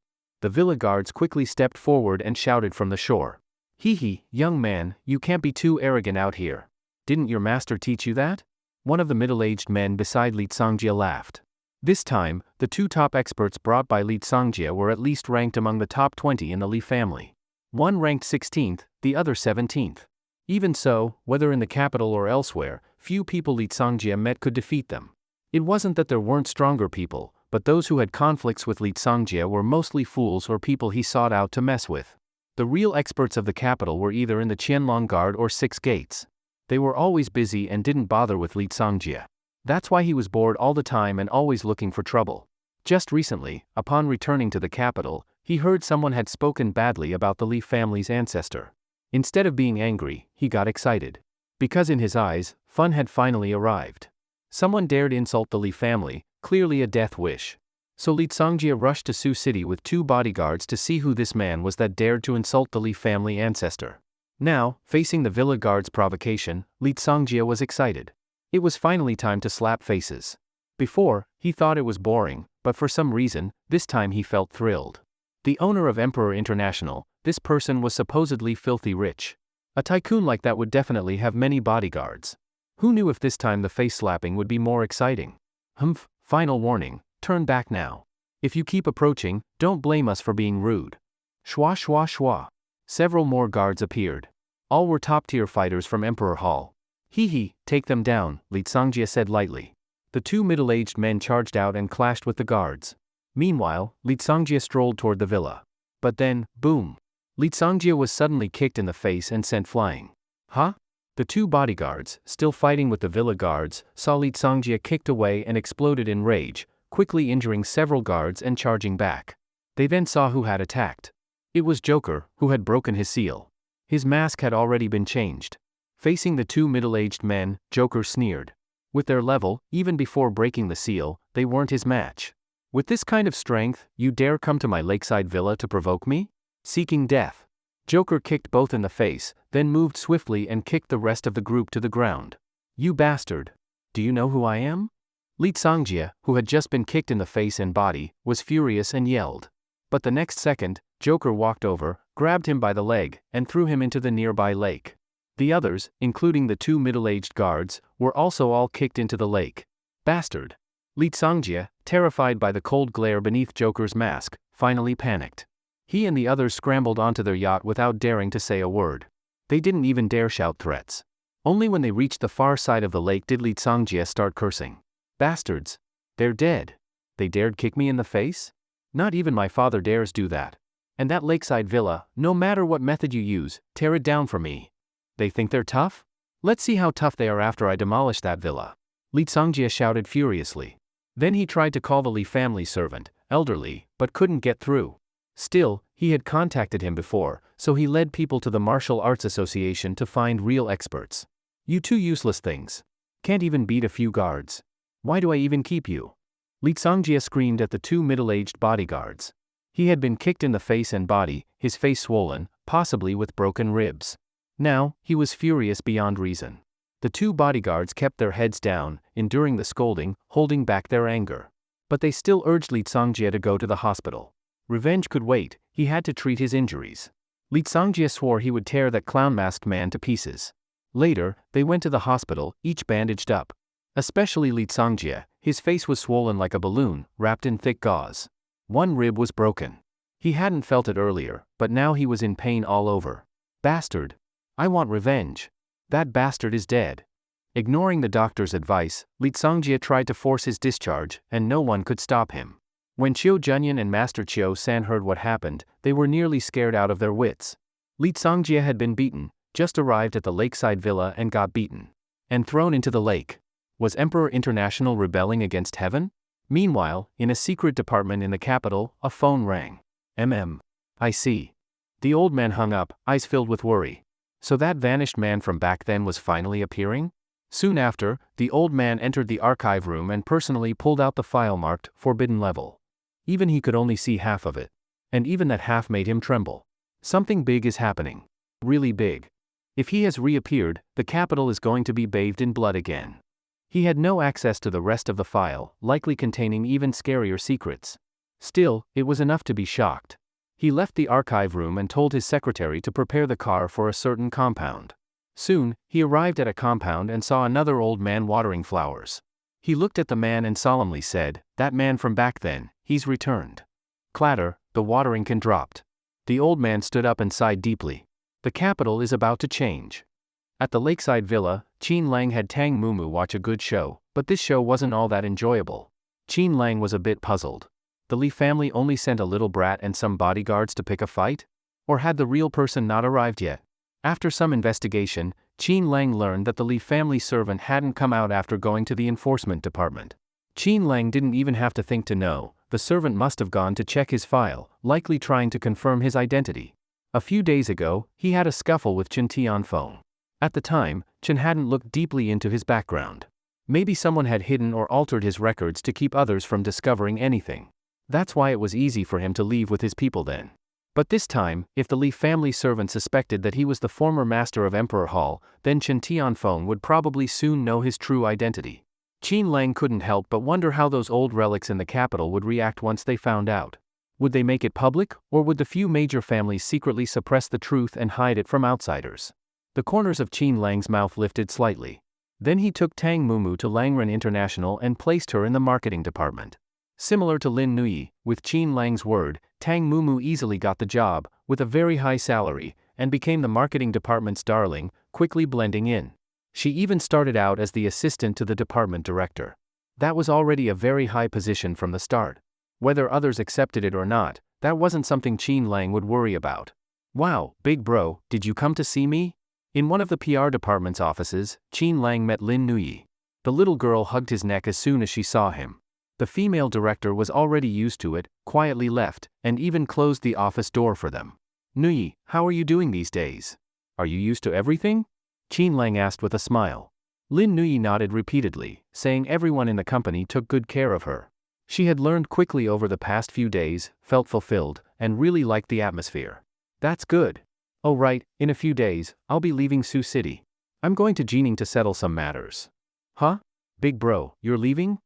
The villa guards quickly stepped forward and shouted from the shore. Hee, young man, you can't be too arrogant out here. Didn't your master teach you that? One of the middle-aged men beside Li Songjie laughed. This time, the two top experts brought by Li Songjie were at least ranked among the top 20 in the Li family. One ranked 16th, the other 17th. Even so, whether in the capital or elsewhere, few people Li Songjie met could defeat them. It wasn't that there weren't stronger people, but those who had conflicts with Li Songjie were mostly fools or people he sought out to mess with. The real experts of the capital were either in the Qianlong Guard or Six Gates. They were always busy and didn't bother with Li Songjie. That's why he was bored all the time and always looking for trouble. Just recently, upon returning to the capital, he heard someone had spoken badly about the Li family's ancestor. Instead of being angry, he got excited. Because in his eyes, fun had finally arrived. Someone dared insult the Li family, clearly a death wish. So Li Songjie rushed to Su City with 2 bodyguards to see who this man was that dared to insult the Li family ancestor. Now, facing the villa guard's provocation, Li Songjie was excited. It was finally time to slap faces. Before, he thought it was boring, but for some reason, this time he felt thrilled. The owner of Emperor International, this person was supposedly filthy rich. A tycoon like that would definitely have many bodyguards. Who knew if this time the face slapping would be more exciting? Humph, final warning, turn back now. If you keep approaching, don't blame us for being rude. Shwa shwa shwa. Several more guards appeared. All were top-tier fighters from Emperor Hall. Hee, take them down, Li Songjie said lightly. The 2 middle-aged men charged out and clashed with the guards. Meanwhile, Li Songjie strolled toward the villa. But then, boom. Li Songjie was suddenly kicked in the face and sent flying. Huh? The 2 bodyguards, still fighting with the villa guards, saw Li Songjie kicked away and exploded in rage, quickly injuring several guards and charging back. They then saw who had attacked. It was Joker, who had broken his seal. His mask had already been changed. Facing the 2 middle-aged men, Joker sneered. With their level, even before breaking the seal, they weren't his match. With this kind of strength, you dare come to my lakeside villa to provoke me? Seeking death. Joker kicked both in the face, then moved swiftly and kicked the rest of the group to the ground. You bastard. Do you know who I am? Li Songjie, who had just been kicked in the face and body, was furious and yelled. But the next second, Joker walked over, grabbed him by the leg, and threw him into the nearby lake. The others, including the 2 middle-aged guards, were also all kicked into the lake. Bastard. Lee Songjia, terrified by the cold glare beneath Joker's mask, finally panicked. He and the others scrambled onto their yacht without daring to say a word. They didn't even dare shout threats. Only when they reached the far side of the lake did Lee Songjia start cursing. Bastards. They're dead. They dared kick me in the face? Not even my father dares do that. And that lakeside villa, no matter what method you use, tear it down for me. They think they're tough? Let's see how tough they are after I demolish that villa. Lee Songjia shouted furiously. Then he tried to call the Lee family servant, elderly, but couldn't get through. Still, he had contacted him before, so he led people to the Martial Arts Association to find real experts. You two useless things. Can't even beat a few guards. Why do I even keep you? Lee Songjia screamed at the two middle-aged bodyguards. He had been kicked in the face and body, his face swollen, possibly with broken ribs. Now, he was furious beyond reason. The two bodyguards kept their heads down, enduring the scolding, holding back their anger. But they still urged Lee Songjia to go to the hospital. Revenge could wait, he had to treat his injuries. Lee Songjia swore he would tear that clown-masked man to pieces. Later, they went to the hospital, each bandaged up. Especially Lee Songjia, his face was swollen like a balloon, wrapped in thick gauze. One rib was broken. He hadn't felt it earlier, but now he was in pain all over. Bastard. I want revenge. That bastard is dead. Ignoring the doctor's advice, Lee Songjia tried to force his discharge, and no one could stop him. When Chiu Junyan and Master Chiu San heard what happened, they were nearly scared out of their wits. Lee Songjia had been beaten, just arrived at the lakeside villa and got beaten. And thrown into the lake. Was Emperor International rebelling against heaven? Meanwhile, in a secret department in the capital, a phone rang. I see. The old man hung up, eyes filled with worry. So that vanished man from back then was finally appearing? Soon after, the old man entered the archive room and personally pulled out the file marked Forbidden Level. Even he could only see half of it. And even that half made him tremble. Something big is happening. Really big. If he has reappeared, the capital is going to be bathed in blood again. He had no access to the rest of the file, likely containing even scarier secrets. Still, it was enough to be shocked. He left the archive room and told his secretary to prepare the car for a certain compound. Soon, he arrived at a compound and saw another old man watering flowers. He looked at the man and solemnly said, "That man from back then, he's returned." Clatter, the watering can dropped. The old man stood up and sighed deeply. The capital is about to change. At the lakeside villa, Qin Lang had Tang Mumu watch a good show, but this show wasn't all that enjoyable. Qin Lang was a bit puzzled. The Lee family only sent a little brat and some bodyguards to pick a fight? Or had the real person not arrived yet? After some investigation, Qin Lang learned that the Lee family servant hadn't come out after going to the enforcement department. Qin Lang didn't even have to think to know, the servant must have gone to check his file, likely trying to confirm his identity. A few days ago, he had a scuffle with Chen Tianfeng. At the time, Chen hadn't looked deeply into his background. Maybe someone had hidden or altered his records to keep others from discovering anything. That's why it was easy for him to leave with his people then. But this time, if the Lee family servant suspected that he was the former master of Emperor Hall, then Chen Tianfeng would probably soon know his true identity. Qin Lang couldn't help but wonder how those old relics in the capital would react once they found out. Would they make it public, or would the few major families secretly suppress the truth and hide it from outsiders? The corners of Qin Lang's mouth lifted slightly. Then he took Tang Mumu to Langren International and placed her in the marketing department. Similar to Lin Nui, with Qin Lang's word, Tang Mumu easily got the job, with a very high salary, and became the marketing department's darling, quickly blending in. She even started out as the assistant to the department director. That was already a very high position from the start. Whether others accepted it or not, that wasn't something Qin Lang would worry about. "Wow, big bro, did you come to see me?" In one of the PR department's offices, Qin Lang met Lin Nui. The little girl hugged his neck as soon as she saw him. The female director was already used to it, quietly left, and even closed the office door for them. "Nui, how are you doing these days? Are you used to everything?" Qin Lang asked with a smile. Lin Nui nodded repeatedly, saying everyone in the company took good care of her. She had learned quickly over the past few days, felt fulfilled, and really liked the atmosphere. "That's good. Oh right, in a few days, I'll be leaving Sioux City. I'm going to Jining to settle some matters." "Huh? Big bro, you're leaving?"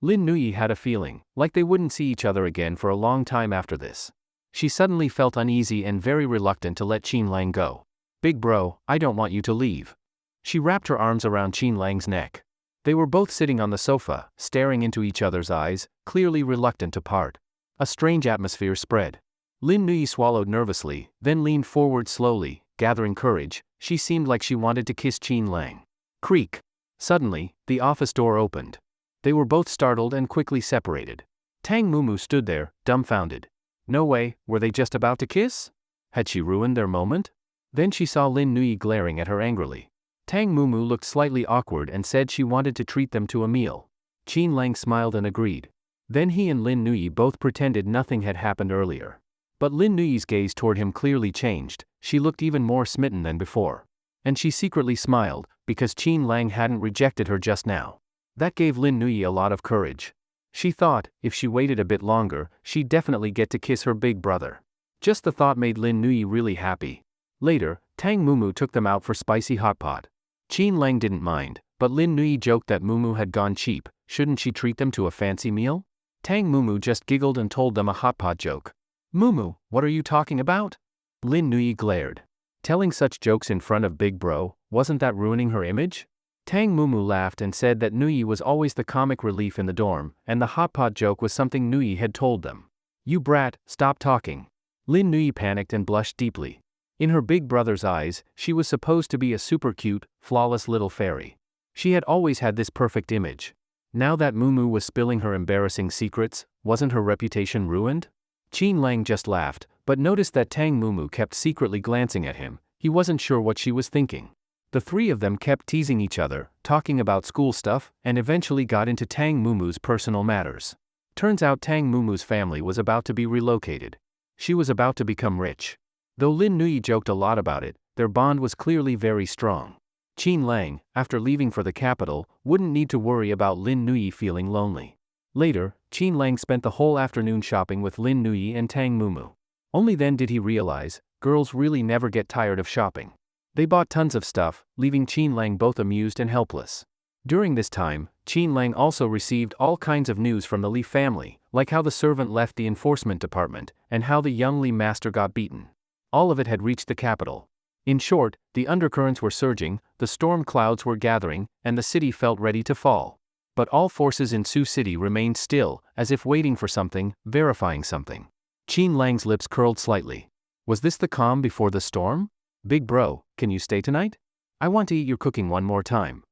Lin Nui had a feeling, like they wouldn't see each other again for a long time after this. She suddenly felt uneasy and very reluctant to let Qin Lang go. "Big bro, I don't want you to leave." She wrapped her arms around Qin Lang's neck. They were both sitting on the sofa, staring into each other's eyes, clearly reluctant to part. A strange atmosphere spread. Lin Nui swallowed nervously, then leaned forward slowly, gathering courage. She seemed like she wanted to kiss Qin Lang. Creak. Suddenly, the office door opened. They were both startled and quickly separated. Tang Mumu stood there, dumbfounded. No way, were they just about to kiss? Had she ruined their moment? Then she saw Lin Nui glaring at her angrily. Tang Mumu looked slightly awkward and said she wanted to treat them to a meal. Qin Lang smiled and agreed. Then he and Lin Nui both pretended nothing had happened earlier. But Lin Nui's gaze toward him clearly changed. She looked even more smitten than before. And she secretly smiled, because Qin Lang hadn't rejected her just now. That gave Lin Nui a lot of courage. She thought, if she waited a bit longer, she'd definitely get to kiss her big brother. Just the thought made Lin Nui really happy. Later, Tang Mumu took them out for spicy hot pot. Qin Lang didn't mind, but Lin Nui joked that Mumu had gone cheap. Shouldn't she treat them to a fancy meal? Tang Mumu just giggled and told them a hot pot joke. Mumu, what are you talking about? Lin Nui glared. Telling such jokes in front of Big Bro, wasn't that ruining her image? Tang Mumu laughed and said that Nui was always the comic relief in the dorm, and the hot pot joke was something Nui had told them. You brat, stop talking. Lin Nui panicked and blushed deeply. In her big brother's eyes, she was supposed to be a super cute, flawless little fairy. She had always had this perfect image. Now that Mumu was spilling her embarrassing secrets, wasn't her reputation ruined? Qin Lang just laughed, but noticed that Tang Mumu kept secretly glancing at him. He wasn't sure what she was thinking. The three of them kept teasing each other, talking about school stuff, and eventually got into Tang Mumu's personal matters. Turns out Tang Mumu's family was about to be relocated. She was about to become rich. Though Lin Nui joked a lot about it, their bond was clearly very strong. Qin Lang, after leaving for the capital, wouldn't need to worry about Lin Nui feeling lonely. Later, Qin Lang spent the whole afternoon shopping with Lin Nui and Tang Mumu. Only then did he realize, girls really never get tired of shopping. They bought tons of stuff, leaving Qin Lang both amused and helpless. During this time, Qin Lang also received all kinds of news from the Li family, like how the servant left the enforcement department, and how the young Li master got beaten. All of it had reached the capital. In short, the undercurrents were surging, the storm clouds were gathering, and the city felt ready to fall. But all forces in Sioux City remained still, as if waiting for something, verifying something. Qin Lang's lips curled slightly. Was this the calm before the storm? Big bro, can you stay tonight? I want to eat your cooking one more time.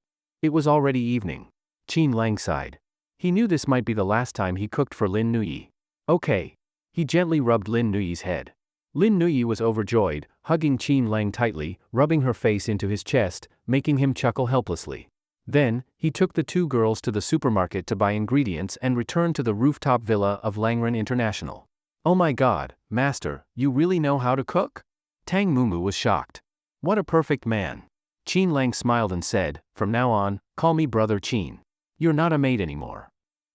It was already evening. Qin Lang sighed. He knew this might be the last time he cooked for Lin Nui. Okay. He gently rubbed Lin Nui's head. Lin Nui was overjoyed, hugging Qin Lang tightly, rubbing her face into his chest, making him chuckle helplessly. Then, he took the two girls to the supermarket to buy ingredients and returned to the rooftop villa of Langren International. Oh my god, master, you really know how to cook? Tang Mumu was shocked. What a perfect man. Qin Lang smiled and said, from now on, call me Brother Qin. You're not a maid anymore.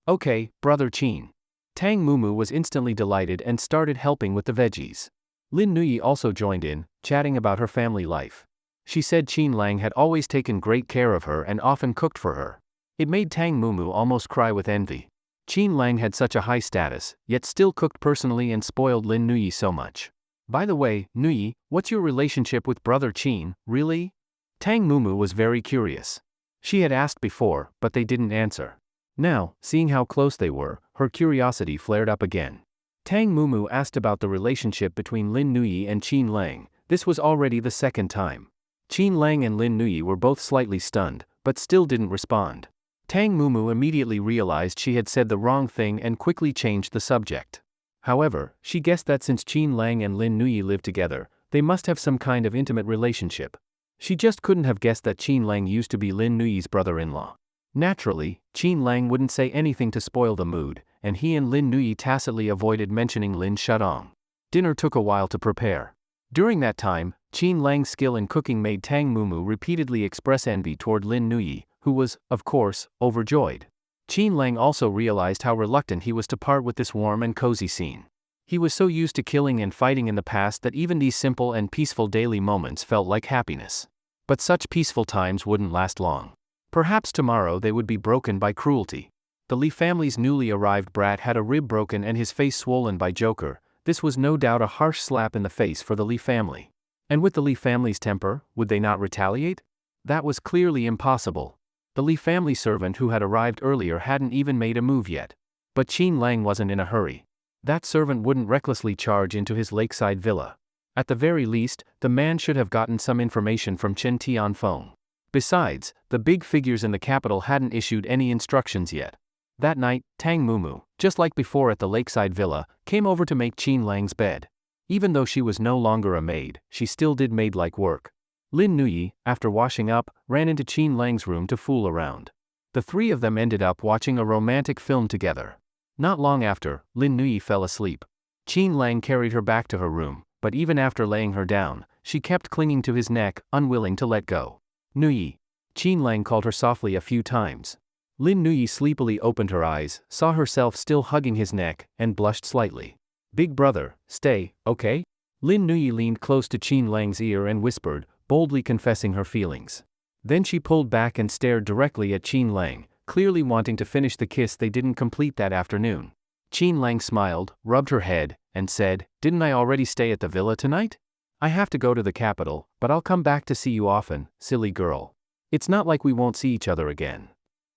Okay, Brother Qin. Tang Mumu was instantly delighted and started helping with the veggies. Lin Nui also joined in, chatting about her family life. She said Qin Lang had always taken great care of her and often cooked for her. It made Tang Mumu almost cry with envy. Qin Lang had such a high status, yet still cooked personally and spoiled Lin Nui so much. By the way, Nui, what's your relationship with Brother Qin, really? Tang Mumu was very curious. She had asked before, but they didn't answer. Now, seeing how close they were, her curiosity flared up again. Tang Mumu asked about the relationship between Lin Nui and Qin Lang. This was already the second time. Qin Lang and Lin Nui were both slightly stunned, but still didn't respond. Tang Mumu immediately realized she had said the wrong thing and quickly changed the subject. However, she guessed that since Qin Lang and Lin Nui lived together, they must have some kind of intimate relationship. She just couldn't have guessed that Qin Lang used to be Lin Nui's brother-in-law. Naturally, Qin Lang wouldn't say anything to spoil the mood, and he and Lin Nui tacitly avoided mentioning Lin Shudong. Dinner took a while to prepare. During that time, Qin Lang's skill in cooking made Tang Mumu repeatedly express envy toward Lin Nui, who was, of course, overjoyed. Qin Lang also realized how reluctant he was to part with this warm and cozy scene. He was so used to killing and fighting in the past that even these simple and peaceful daily moments felt like happiness. But such peaceful times wouldn't last long. Perhaps tomorrow they would be broken by cruelty. The Li family's newly arrived brat had a rib broken and his face swollen by Joker. This was no doubt a harsh slap in the face for the Li family. And with the Li family's temper, would they not retaliate? That was clearly impossible. The Li family servant who had arrived earlier hadn't even made a move yet. But Qin Lang wasn't in a hurry. That servant wouldn't recklessly charge into his lakeside villa. At the very least, the man should have gotten some information from Chen Tianfeng. Besides, the big figures in the capital hadn't issued any instructions yet. That night, Tang Mumu, just like before at the lakeside villa, came over to make Qin Lang's bed. Even though she was no longer a maid, she still did maid-like work. Lin Nuyi, after washing up, ran into Qin Lang's room to fool around. The three of them ended up watching a romantic film together. Not long after, Lin Nuyi fell asleep. Qin Lang carried her back to her room, but even after laying her down, she kept clinging to his neck, unwilling to let go. Nuyi. Qin Lang called her softly a few times. Lin Nuyi sleepily opened her eyes, saw herself still hugging his neck, and blushed slightly. Big brother, stay, okay? Lin Nuyi leaned close to Qin Lang's ear and whispered, boldly confessing her feelings. Then she pulled back and stared directly at Qin Lang, clearly wanting to finish the kiss they didn't complete that afternoon. Qin Lang smiled, rubbed her head, and said, "Didn't I already stay at the villa tonight? I have to go to the capital, but I'll come back to see you often, silly girl. It's not like we won't see each other again."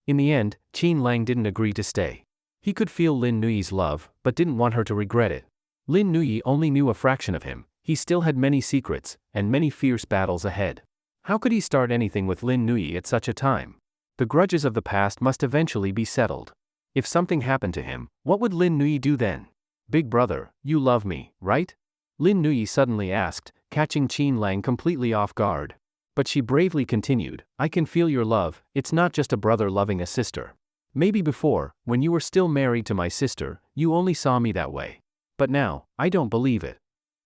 In the end, Qin Lang didn't agree to stay. He could feel Lin Nuyi's love, but didn't want her to regret it. Lin Nuyi only knew a fraction of him. He still had many secrets, and many fierce battles ahead. How could he start anything with Lin Nuyi at such a time? The grudges of the past must eventually be settled. If something happened to him, what would Lin Nuyi do then? "Big brother, you love me, right?" Lin Nuyi suddenly asked, catching Qin Lang completely off guard. But she bravely continued, "I can feel your love, it's not just a brother loving a sister. Maybe before, when you were still married to my sister, you only saw me that way. But now, I don't believe it.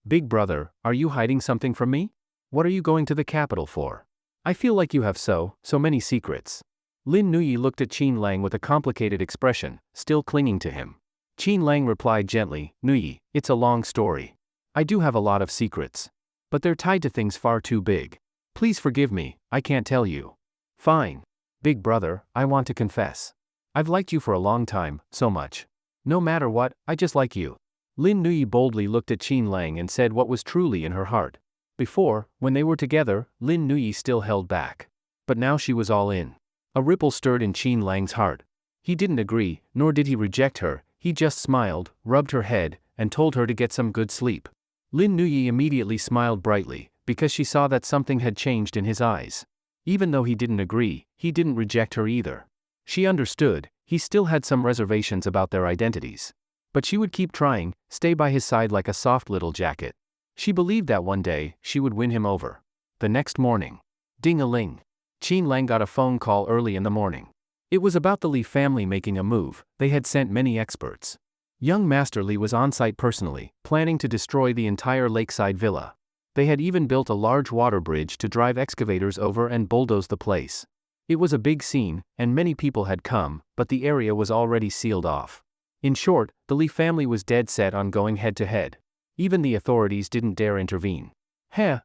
Big brother, are you hiding something from me? What are you going to the capital for? I feel like you have so many secrets." Lin Nuyi looked at Qin Lang with a complicated expression, still clinging to him. Qin Lang replied gently, "Nuyi, it's a long story. I do have a lot of secrets. But they're tied to things far too big. Please forgive me, I can't tell you." "Fine. Big brother, I want to confess. I've liked you for a long time, so much. No matter what, I just like you." Lin Nuyi boldly looked at Qin Lang and said what was truly in her heart. Before, when they were together, Lin Nuyi still held back. But now she was all in. A ripple stirred in Qin Lang's heart. He didn't agree, nor did he reject her, he just smiled, rubbed her head, and told her to get some good sleep. Lin Nuyi immediately smiled brightly, because she saw that something had changed in his eyes. Even though he didn't agree, he didn't reject her either. She understood, he still had some reservations about their identities. But she would keep trying, stay by his side like a soft little jacket. She believed that one day, she would win him over. The next morning. Ding-a-ling. Qin Lang got a phone call early in the morning. It was about the Li family making a move. They had sent many experts. Young Master Li was on site personally, planning to destroy the entire lakeside villa. They had even built a large water bridge to drive excavators over and bulldoze the place. It was a big scene, and many people had come, but the area was already sealed off. In short, the Li family was dead set on going head-to-head. Even the authorities didn't dare intervene.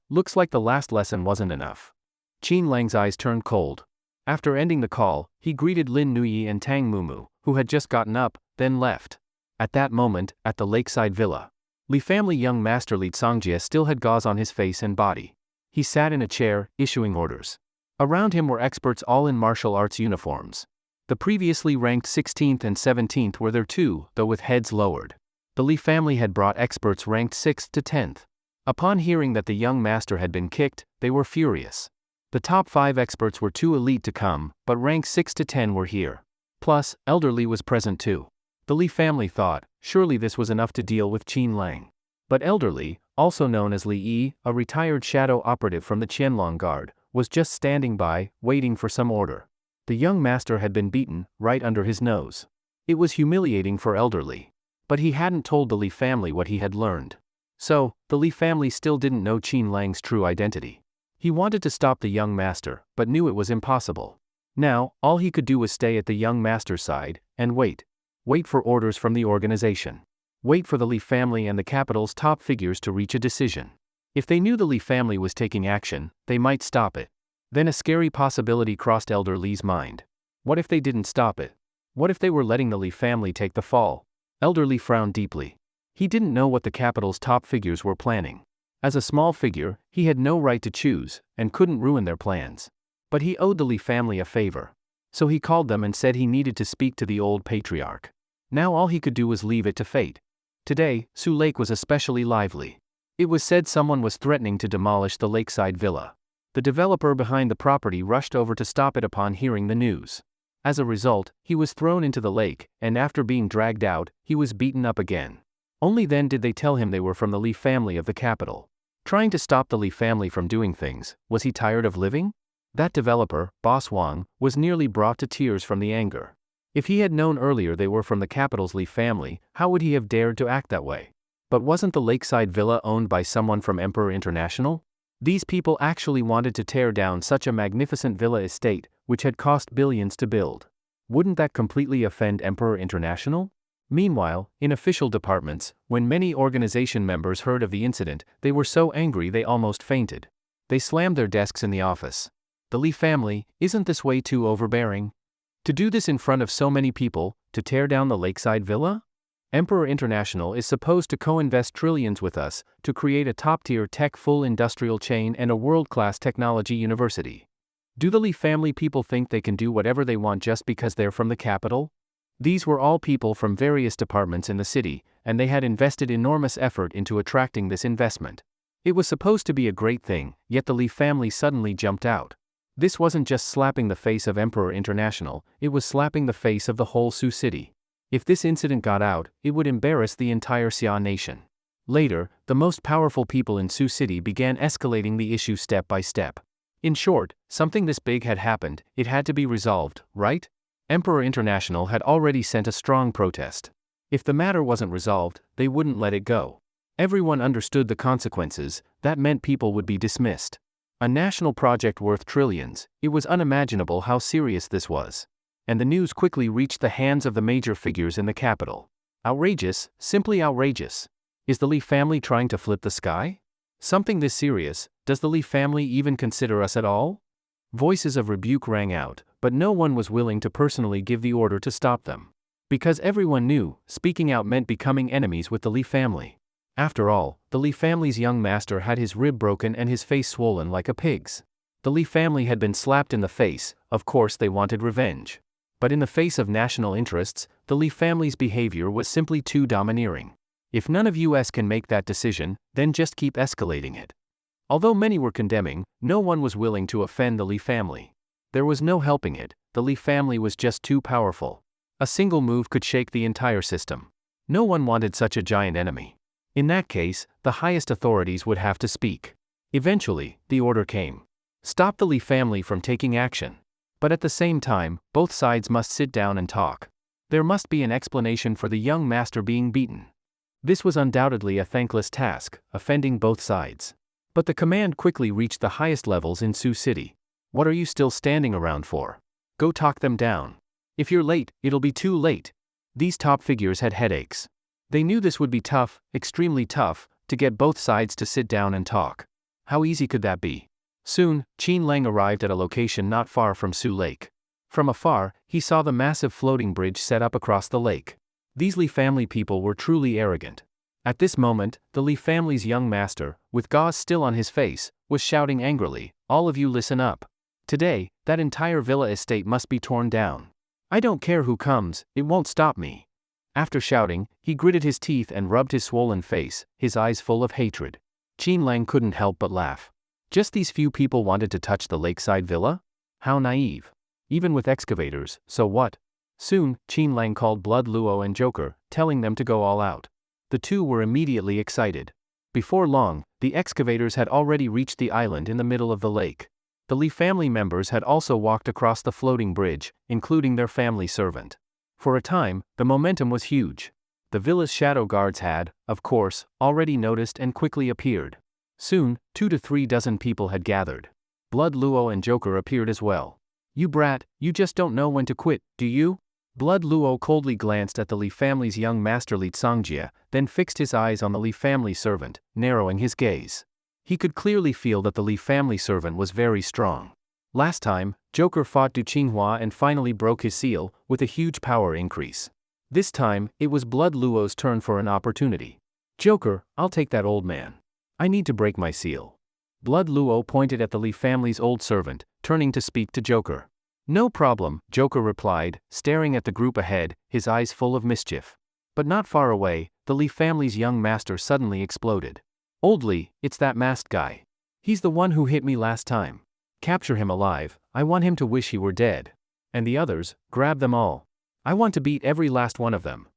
Looks like the last lesson wasn't enough. Qin Lang's eyes turned cold. After ending the call, he greeted Lin Nuyi and Tang Mumu, who had just gotten up, then left. At that moment, at the lakeside villa, Li family young master Li Songjie still had gauze on his face and body. He sat in a chair, issuing orders. Around him were experts all in martial arts uniforms. The previously ranked 16th and 17th were there too, though with heads lowered. The Li family had brought experts ranked 6th to 10th. Upon hearing that the young master had been kicked, they were furious. The top 5 experts were too elite to come, but ranks 6 to 10 were here. Plus, Elder Li was present too. The Li family thought, surely this was enough to deal with Qin Lang. But Elder Li, also known as Li Yi, a retired shadow operative from the Qianlong Guard, was just standing by, waiting for some order. The young master had been beaten, right under his nose. It was humiliating for Elder Li. But he hadn't told the Li family what he had learned. So, the Li family still didn't know Qin Lang's true identity. He wanted to stop the young master, but knew it was impossible. Now, all he could do was stay at the young master's side, and wait. Wait for orders from the organization. Wait for the Li family and the capital's top figures to reach a decision. If they knew the Li family was taking action, they might stop it. Then a scary possibility crossed Elder Li's mind. What if they didn't stop it? What if they were letting the Li family take the fall? Elder Li frowned deeply. He didn't know what the capital's top figures were planning. As a small figure, he had no right to choose, and couldn't ruin their plans. But he owed the Li family a favor. So he called them and said he needed to speak to the old patriarch. Now all he could do was leave it to fate. Today, Sioux Lake was especially lively. It was said someone was threatening to demolish the lakeside villa. The developer behind the property rushed over to stop it upon hearing the news. As a result, he was thrown into the lake, and after being dragged out, he was beaten up again. Only then did they tell him they were from the Lee family of the capital. Trying to stop the Lee family from doing things, was he tired of living? That developer, Boss Wang, was nearly brought to tears from the anger. If he had known earlier they were from the capital's Lee family, how would he have dared to act that way? But wasn't the lakeside villa owned by someone from Emperor International? These people actually wanted to tear down such a magnificent villa estate, which had cost billions to build. Wouldn't that completely offend Emperor International? Meanwhile, in official departments, when many organization members heard of the incident, they were so angry they almost fainted. They slammed their desks in the office. The Lee family, isn't this way too overbearing? To do this in front of so many people, to tear down the lakeside villa? Emperor International is supposed to co-invest trillions with us to create a top-tier tech full industrial chain and a world-class technology university. Do the Lee family people think they can do whatever they want just because they're from the capital? These were all people from various departments in the city, and they had invested enormous effort into attracting this investment. It was supposed to be a great thing, yet the Lee family suddenly jumped out. This wasn't just slapping the face of Emperor International, it was slapping the face of the whole Sioux City. If this incident got out, it would embarrass the entire Sia nation. Later, the most powerful people in Sioux City began escalating the issue step by step. In short, something this big had happened, it had to be resolved, right? Emperor International had already sent a strong protest. If the matter wasn't resolved, they wouldn't let it go. Everyone understood the consequences, that meant people would be dismissed. A national project worth trillions, it was unimaginable how serious this was. And the news quickly reached the hands of the major figures in the capital. Outrageous, simply outrageous. Is the Lee family trying to flip the sky? Something this serious, does the Lee family even consider us at all? Voices of rebuke rang out, but no one was willing to personally give the order to stop them. Because everyone knew, speaking out meant becoming enemies with the Lee family. After all, the Lee family's young master had his rib broken and his face swollen like a pig's. The Lee family had been slapped in the face, of course they wanted revenge. But in the face of national interests, the Lee family's behavior was simply too domineering. If none of us can make that decision, then just keep escalating it. Although many were condemning, no one was willing to offend the Lee family. There was no helping it, the Lee family was just too powerful. A single move could shake the entire system. No one wanted such a giant enemy. In that case, the highest authorities would have to speak. Eventually, the order came. Stop the Lee family from taking action. But at the same time, both sides must sit down and talk. There must be an explanation for the young master being beaten. This was undoubtedly a thankless task, offending both sides. But the command quickly reached the highest levels in Sioux City. What are you still standing around for? Go talk them down. If you're late, it'll be too late. These top figures had headaches. They knew this would be tough, extremely tough, to get both sides to sit down and talk. How easy could that be? Soon, Qin Lang arrived at a location not far from Sioux Lake. From afar, he saw the massive floating bridge set up across the lake. These Lee family people were truly arrogant. At this moment, the Lee family's young master, with gauze still on his face, was shouting angrily, "All of you listen up. Today, that entire villa estate must be torn down. I don't care who comes, it won't stop me." After shouting, he gritted his teeth and rubbed his swollen face, his eyes full of hatred. Qin Lang couldn't help but laugh. Just these few people wanted to touch the lakeside villa? How naive. Even with excavators, so what? Soon, Qin Lang called Blood Luo and Joker, telling them to go all out. The two were immediately excited. Before long, the excavators had already reached the island in the middle of the lake. The Lee family members had also walked across the floating bridge, including their family servant. For a time, the momentum was huge. The villa's shadow guards had, of course, already noticed and quickly appeared. Soon, 2 to 3 dozen people had gathered. Blood Luo and Joker appeared as well. "You brat, you just don't know when to quit, do you?" Blood Luo coldly glanced at the Lee family's young master Li Songjia, then fixed his eyes on the Lee family servant, narrowing his gaze. He could clearly feel that the Lee family servant was very strong. Last time, Joker fought Du Qinghua and finally broke his seal, with a huge power increase. This time, it was Blood Luo's turn for an opportunity. "Joker, I'll take that old man. I need to break my seal." Blood Luo pointed at the Lee family's old servant, turning to speak to Joker. No problem, Joker replied, staring at the group ahead, his eyes full of mischief. But not far away, the Lee family's young master suddenly exploded. Old Lee, it's that masked guy. He's the one who hit me last time. Capture him alive, I want him to wish he were dead. And the others, grab them all. I want to beat every last one of them.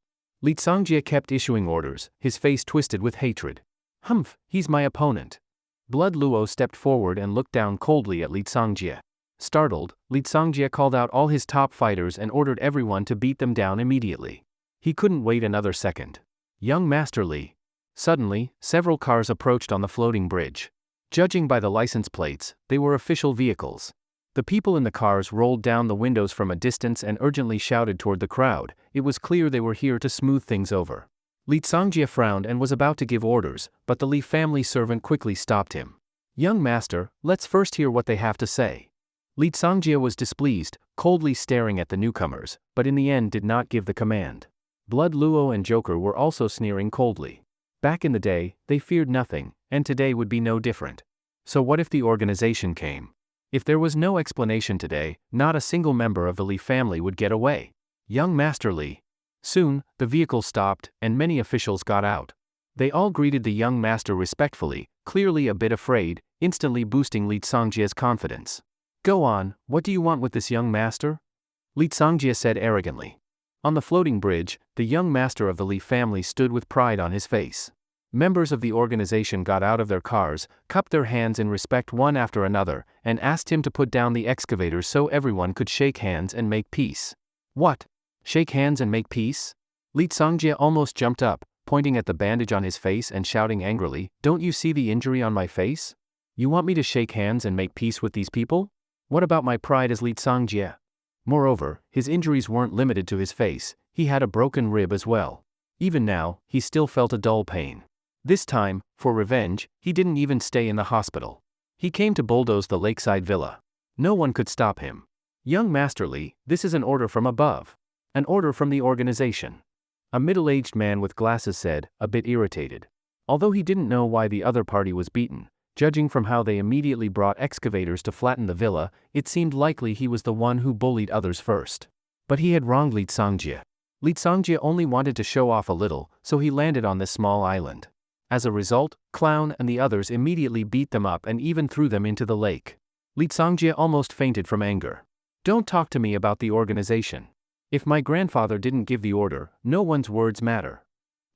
Lee Songjie kept issuing orders, his face twisted with hatred. Humph, he's my opponent. Blood Luo stepped forward and looked down coldly at Lee Songjie. Startled, Lee Songjie called out all his top fighters and ordered everyone to beat them down immediately. He couldn't wait another second. Young Master Lee. Suddenly, several cars approached on the floating bridge. Judging by the license plates, they were official vehicles. The people in the cars rolled down the windows from a distance and urgently shouted toward the crowd. It was clear they were here to smooth things over. Lee Songjie frowned and was about to give orders, but the Lee family servant quickly stopped him. Young master, let's first hear what they have to say. Lee Songjie was displeased, coldly staring at the newcomers, but in the end did not give the command. Blood Luo and Joker were also sneering coldly. Back in the day, they feared nothing, and today would be no different. So what if the organization came? If there was no explanation today, not a single member of the Lee family would get away. Young Master Lee. Soon, the vehicle stopped, and many officials got out. They all greeted the young master respectfully, clearly a bit afraid, instantly boosting Lee Songjie's confidence. Go on, what do you want with this young master? Lee Songjie said arrogantly. On the floating bridge, the young master of the Lee family stood with pride on his face. Members of the organization got out of their cars, cupped their hands in respect one after another, and asked him to put down the excavators so everyone could shake hands and make peace. What? Shake hands and make peace? Lee Songjie almost jumped up, pointing at the bandage on his face and shouting angrily, Don't you see the injury on my face? You want me to shake hands and make peace with these people? What about my pride as Lee Songjie? Moreover, his injuries weren't limited to his face, he had a broken rib as well. Even now, he still felt a dull pain. This time, for revenge, he didn't even stay in the hospital. He came to bulldoze the lakeside villa. No one could stop him. Young Master Lee, this is an order from above. An order from the organization. A middle-aged man with glasses said, a bit irritated. Although he didn't know why the other party was beaten, judging from how they immediately brought excavators to flatten the villa, it seemed likely he was the one who bullied others first. But he had wronged Lee Songjie. Lee Songjie only wanted to show off a little, so he landed on this small island. As a result, Clown and the others immediately beat them up and even threw them into the lake. Lee Songjie almost fainted from anger. Don't talk to me about the organization. If my grandfather didn't give the order, no one's words matter.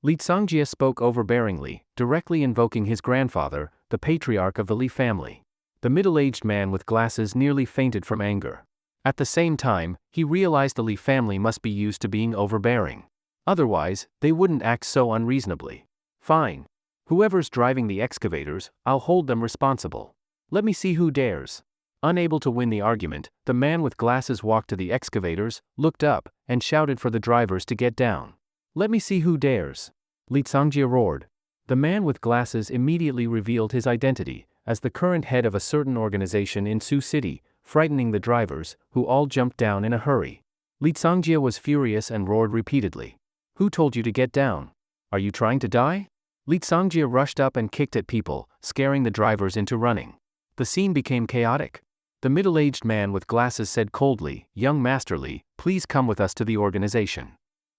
Lee Songjie spoke overbearingly, directly invoking his grandfather, the patriarch of the Lee family. The middle-aged man with glasses nearly fainted from anger. At the same time, he realized the Lee family must be used to being overbearing. Otherwise, they wouldn't act so unreasonably. Fine. Whoever's driving the excavators, I'll hold them responsible. Let me see who dares. Unable to win the argument, the man with glasses walked to the excavators, looked up, and shouted for the drivers to get down. Let me see who dares. Lee Songjie roared. The man with glasses immediately revealed his identity, as the current head of a certain organization in Sioux City, frightening the drivers, who all jumped down in a hurry. Lee Songjie was furious and roared repeatedly. Who told you to get down? Are you trying to die? Lee Songjie rushed up and kicked at people, scaring the drivers into running. The scene became chaotic. The middle-aged man with glasses said coldly, Young Master Lee, please come with us to the organization.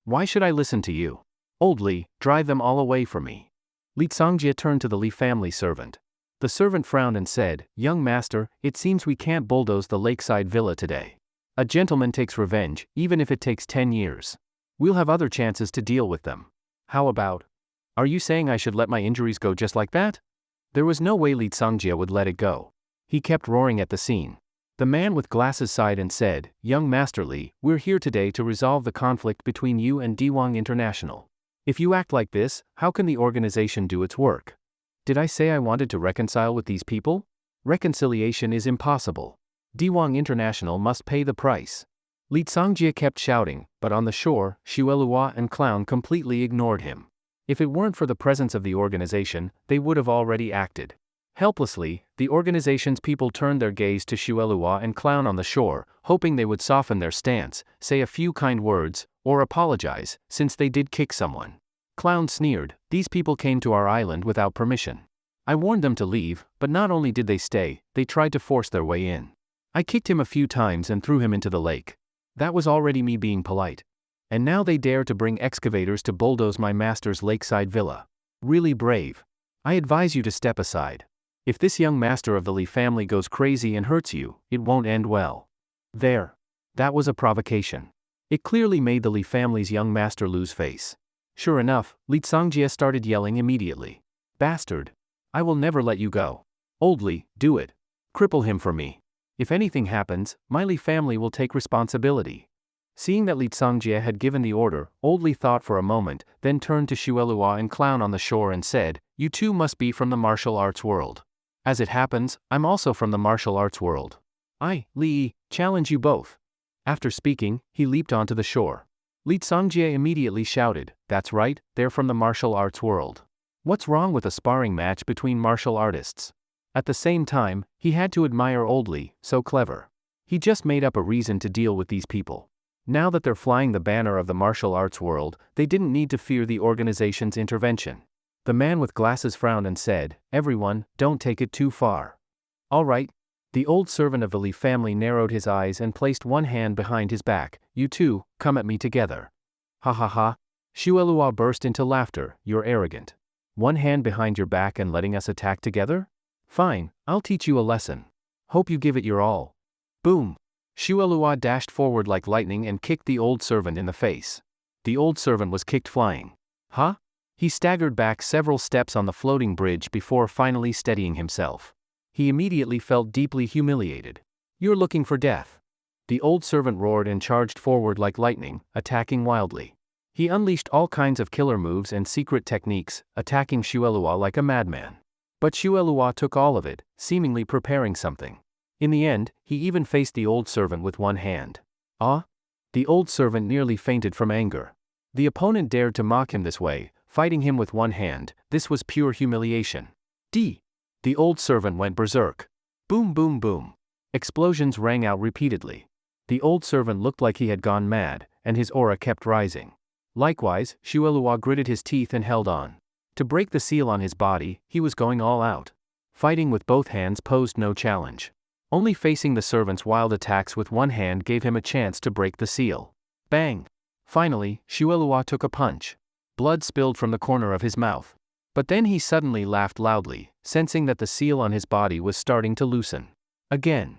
Why should I listen to you? Old Lee, drive them all away from me. Lee Songjie turned to the Lee family servant. The servant frowned and said, Young master, it seems we can't bulldoze the lakeside villa today. A gentleman takes revenge, even if it takes 10 years. We'll have other chances to deal with them. How about? Are you saying I should let my injuries go just like that? There was no way Lee Songjie would let it go. He kept roaring at the scene. The man with glasses sighed and said, Young Master Lee, we're here today to resolve the conflict between you and Dewang International. If you act like this, how can the organization do its work? Did I say I wanted to reconcile with these people? Reconciliation is impossible. Dewang International must pay the price. Lee Songjie kept shouting, but on the shore, Xuelua and Clown completely ignored him. If it weren't for the presence of the organization, they would have already acted. Helplessly, the organization's people turned their gaze to Xuelua and Clown on the shore, hoping they would soften their stance, say a few kind words, or apologize, since they did kick someone. Clown sneered, these people came to our island without permission. I warned them to leave, but not only did they stay, they tried to force their way in. I kicked him a few times and threw him into the lake. That was already me being polite. And now they dare to bring excavators to bulldoze my master's lakeside villa. Really brave. I advise you to step aside. If this young master of the Lee family goes crazy and hurts you, it won't end well. There. That was a provocation. It clearly made the Lee family's young master lose face. Sure enough, Lee Tsangjie started yelling immediately. Bastard. I will never let you go. Old Lee, do it. Cripple him for me. If anything happens, my Lee family will take responsibility. Seeing that Lee Tsangjie had given the order, Old Lee thought for a moment, then turned to Xuelua and Clown on the shore and said, You two must be from the martial arts world. As it happens, I'm also from the martial arts world. I, Lee, challenge you both. After speaking, he leaped onto the shore. Lee Tsangjie immediately shouted, That's right, they're from the martial arts world. What's wrong with a sparring match between martial artists? At the same time, he had to admire Old Lee, so clever. He just made up a reason to deal with these people. Now that they're flying the banner of the martial arts world, they didn't need to fear the organization's intervention. The man with glasses frowned and said, Everyone, don't take it too far. All right. The old servant of the Lee family narrowed his eyes and placed one hand behind his back. You two, come at me together. Ha ha ha. Xuelua burst into laughter. You're arrogant. One hand behind your back and letting us attack together? Fine, I'll teach you a lesson. Hope you give it your all. Boom. Xuelua dashed forward like lightning and kicked the old servant in the face. The old servant was kicked flying. Huh? He staggered back several steps on the floating bridge before finally steadying himself. He immediately felt deeply humiliated. You're looking for death. The old servant roared and charged forward like lightning, attacking wildly. He unleashed all kinds of killer moves and secret techniques, attacking Xuelua like a madman. But Xuelua took all of it, seemingly preparing something. In the end, he even faced the old servant with one hand. Ah? The old servant nearly fainted from anger. The opponent dared to mock him this way, fighting him with one hand. This was pure humiliation. D. The old servant went berserk. Boom boom boom. Explosions rang out repeatedly. The old servant looked like he had gone mad, and his aura kept rising. Likewise, Xuelua gritted his teeth and held on. To break the seal on his body, he was going all out. Fighting with both hands posed no challenge. Only facing the servant's wild attacks with one hand gave him a chance to break the seal. Bang! Finally, Xuelua took a punch. Blood spilled from the corner of his mouth. But then he suddenly laughed loudly, sensing that the seal on his body was starting to loosen. Again.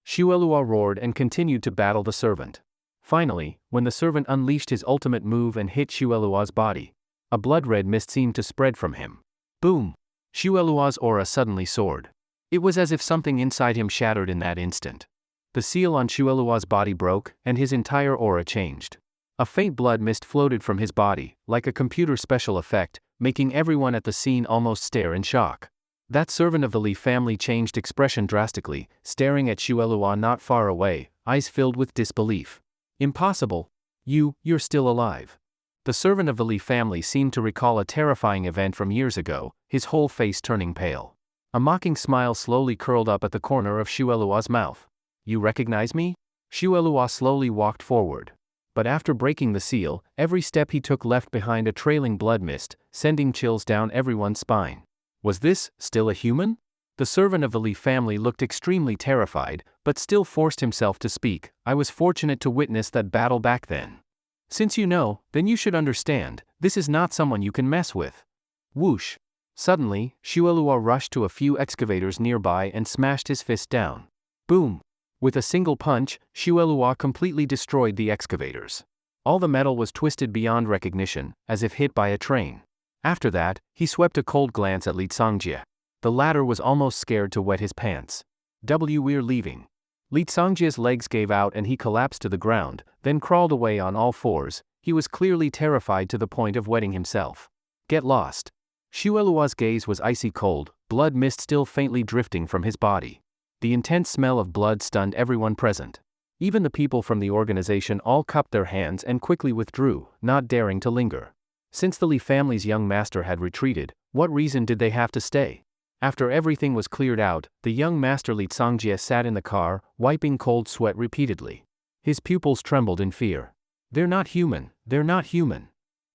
Xuelua roared and continued to battle the servant. Finally, when the servant unleashed his ultimate move and hit Xuelua's body, a blood-red mist seemed to spread from him. Boom! Xuelua's aura suddenly soared. It was as if something inside him shattered in that instant. The seal on Xuelua's body broke, and his entire aura changed. A faint blood mist floated from his body, like a computer special effect, making everyone at the scene almost stare in shock. That servant of the Lee family changed expression drastically, staring at Xuelua not far away, eyes filled with disbelief. Impossible. You're still alive. The servant of the Lee family seemed to recall a terrifying event from years ago, his whole face turning pale. A mocking smile slowly curled up at the corner of Xuelua's mouth. You recognize me? Xuelua slowly walked forward. But after breaking the seal, every step he took left behind a trailing blood mist, sending chills down everyone's spine. Was this still a human? The servant of the Lee family looked extremely terrified, but still forced himself to speak. I was fortunate to witness that battle back then. Since you know, then you should understand, this is not someone you can mess with. Whoosh. Suddenly, Xuelua rushed to a few excavators nearby and smashed his fist down. Boom! With a single punch, Xuelua completely destroyed the excavators. All the metal was twisted beyond recognition, as if hit by a train. After that, he swept a cold glance at Lee Tsangjie. The latter was almost scared to wet his pants. We're leaving. Lee Tsangjie's legs gave out and he collapsed to the ground, then crawled away on all fours. He was clearly terrified to the point of wetting himself. Get lost. Xuelua's gaze was icy cold, blood mist still faintly drifting from his body. The intense smell of blood stunned everyone present. Even the people from the organization all cupped their hands and quickly withdrew, not daring to linger. Since the Lee family's young master had retreated, what reason did they have to stay? After everything was cleared out, the young master Lee Tsangjie sat in the car, wiping cold sweat repeatedly. His pupils trembled in fear. They're not human, they're not human.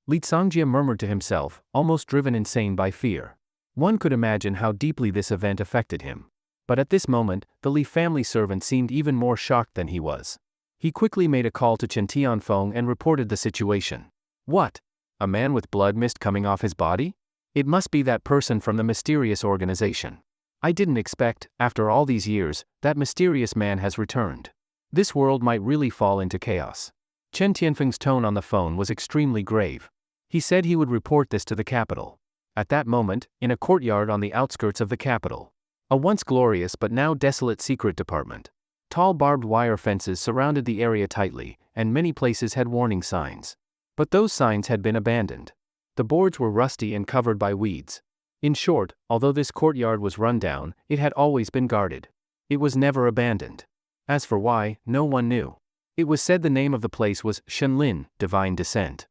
Lee Tsangjie murmured to himself, almost driven insane by fear. One could imagine how deeply this event affected him. But at this moment, the Lee family servant seemed even more shocked than he was. He quickly made a call to Chen Tianfeng and reported the situation. What? A man with blood mist coming off his body? It must be that person from the mysterious organization. I didn't expect, after all these years, that mysterious man has returned. This world might really fall into chaos. Chen Tianfeng's tone on the phone was extremely grave. He said he would report this to the capital. At that moment, in a courtyard on the outskirts of the capital, a once glorious but now desolate secret department. Tall barbed wire fences surrounded the area tightly, and many places had warning signs. But those signs had been abandoned. The boards were rusty and covered by weeds. In short, although this courtyard was run down, it had always been guarded. It was never abandoned. As for why, no one knew. It was said the name of the place was Shenlin, Divine Descent.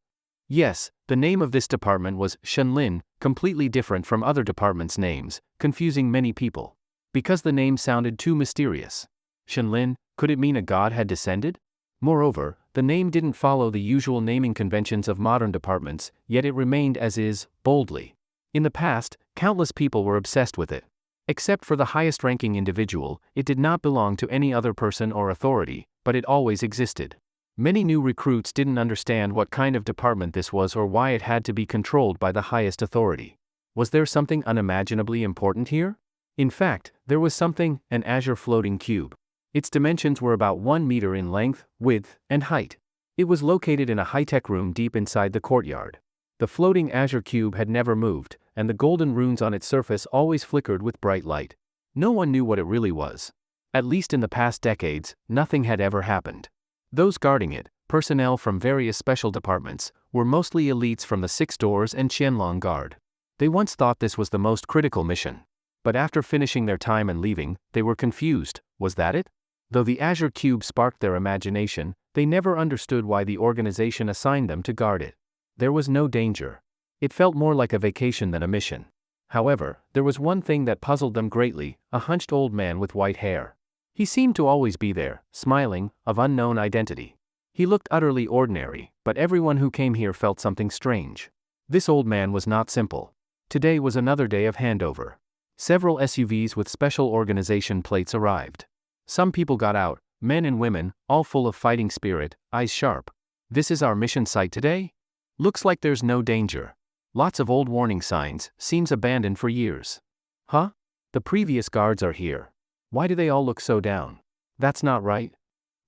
Yes, the name of this department was Shenlin, completely different from other departments' names, confusing many people. Because the name sounded too mysterious. Shenlin, could it mean a god had descended? Moreover, the name didn't follow the usual naming conventions of modern departments, yet it remained as is, boldly. In the past, countless people were obsessed with it. Except for the highest-ranking individual, it did not belong to any other person or authority, but it always existed. Many new recruits didn't understand what kind of department this was or why it had to be controlled by the highest authority. Was there something unimaginably important here? In fact, there was something, an azure floating cube. Its dimensions were about 1 meter in length, width, and height. It was located in a high-tech room deep inside the courtyard. The floating azure cube had never moved, and the golden runes on its surface always flickered with bright light. No one knew what it really was. At least in the past decades, nothing had ever happened. Those guarding it, personnel from various special departments, were mostly elites from the Six Doors and Qianlong Guard. They once thought this was the most critical mission. But after finishing their time and leaving, they were confused. Was that it? Though the azure cube sparked their imagination, they never understood why the organization assigned them to guard it. There was no danger. It felt more like a vacation than a mission. However, there was one thing that puzzled them greatly, a hunched old man with white hair. He seemed to always be there, smiling, of unknown identity. He looked utterly ordinary, but everyone who came here felt something strange. This old man was not simple. Today was another day of handover. Several SUVs with special organization plates arrived. Some people got out, men and women, all full of fighting spirit, eyes sharp. This is our mission site today? Looks like there's no danger. Lots of old warning signs, seems abandoned for years. Huh? The previous guards are here. Why do they all look so down? That's not right.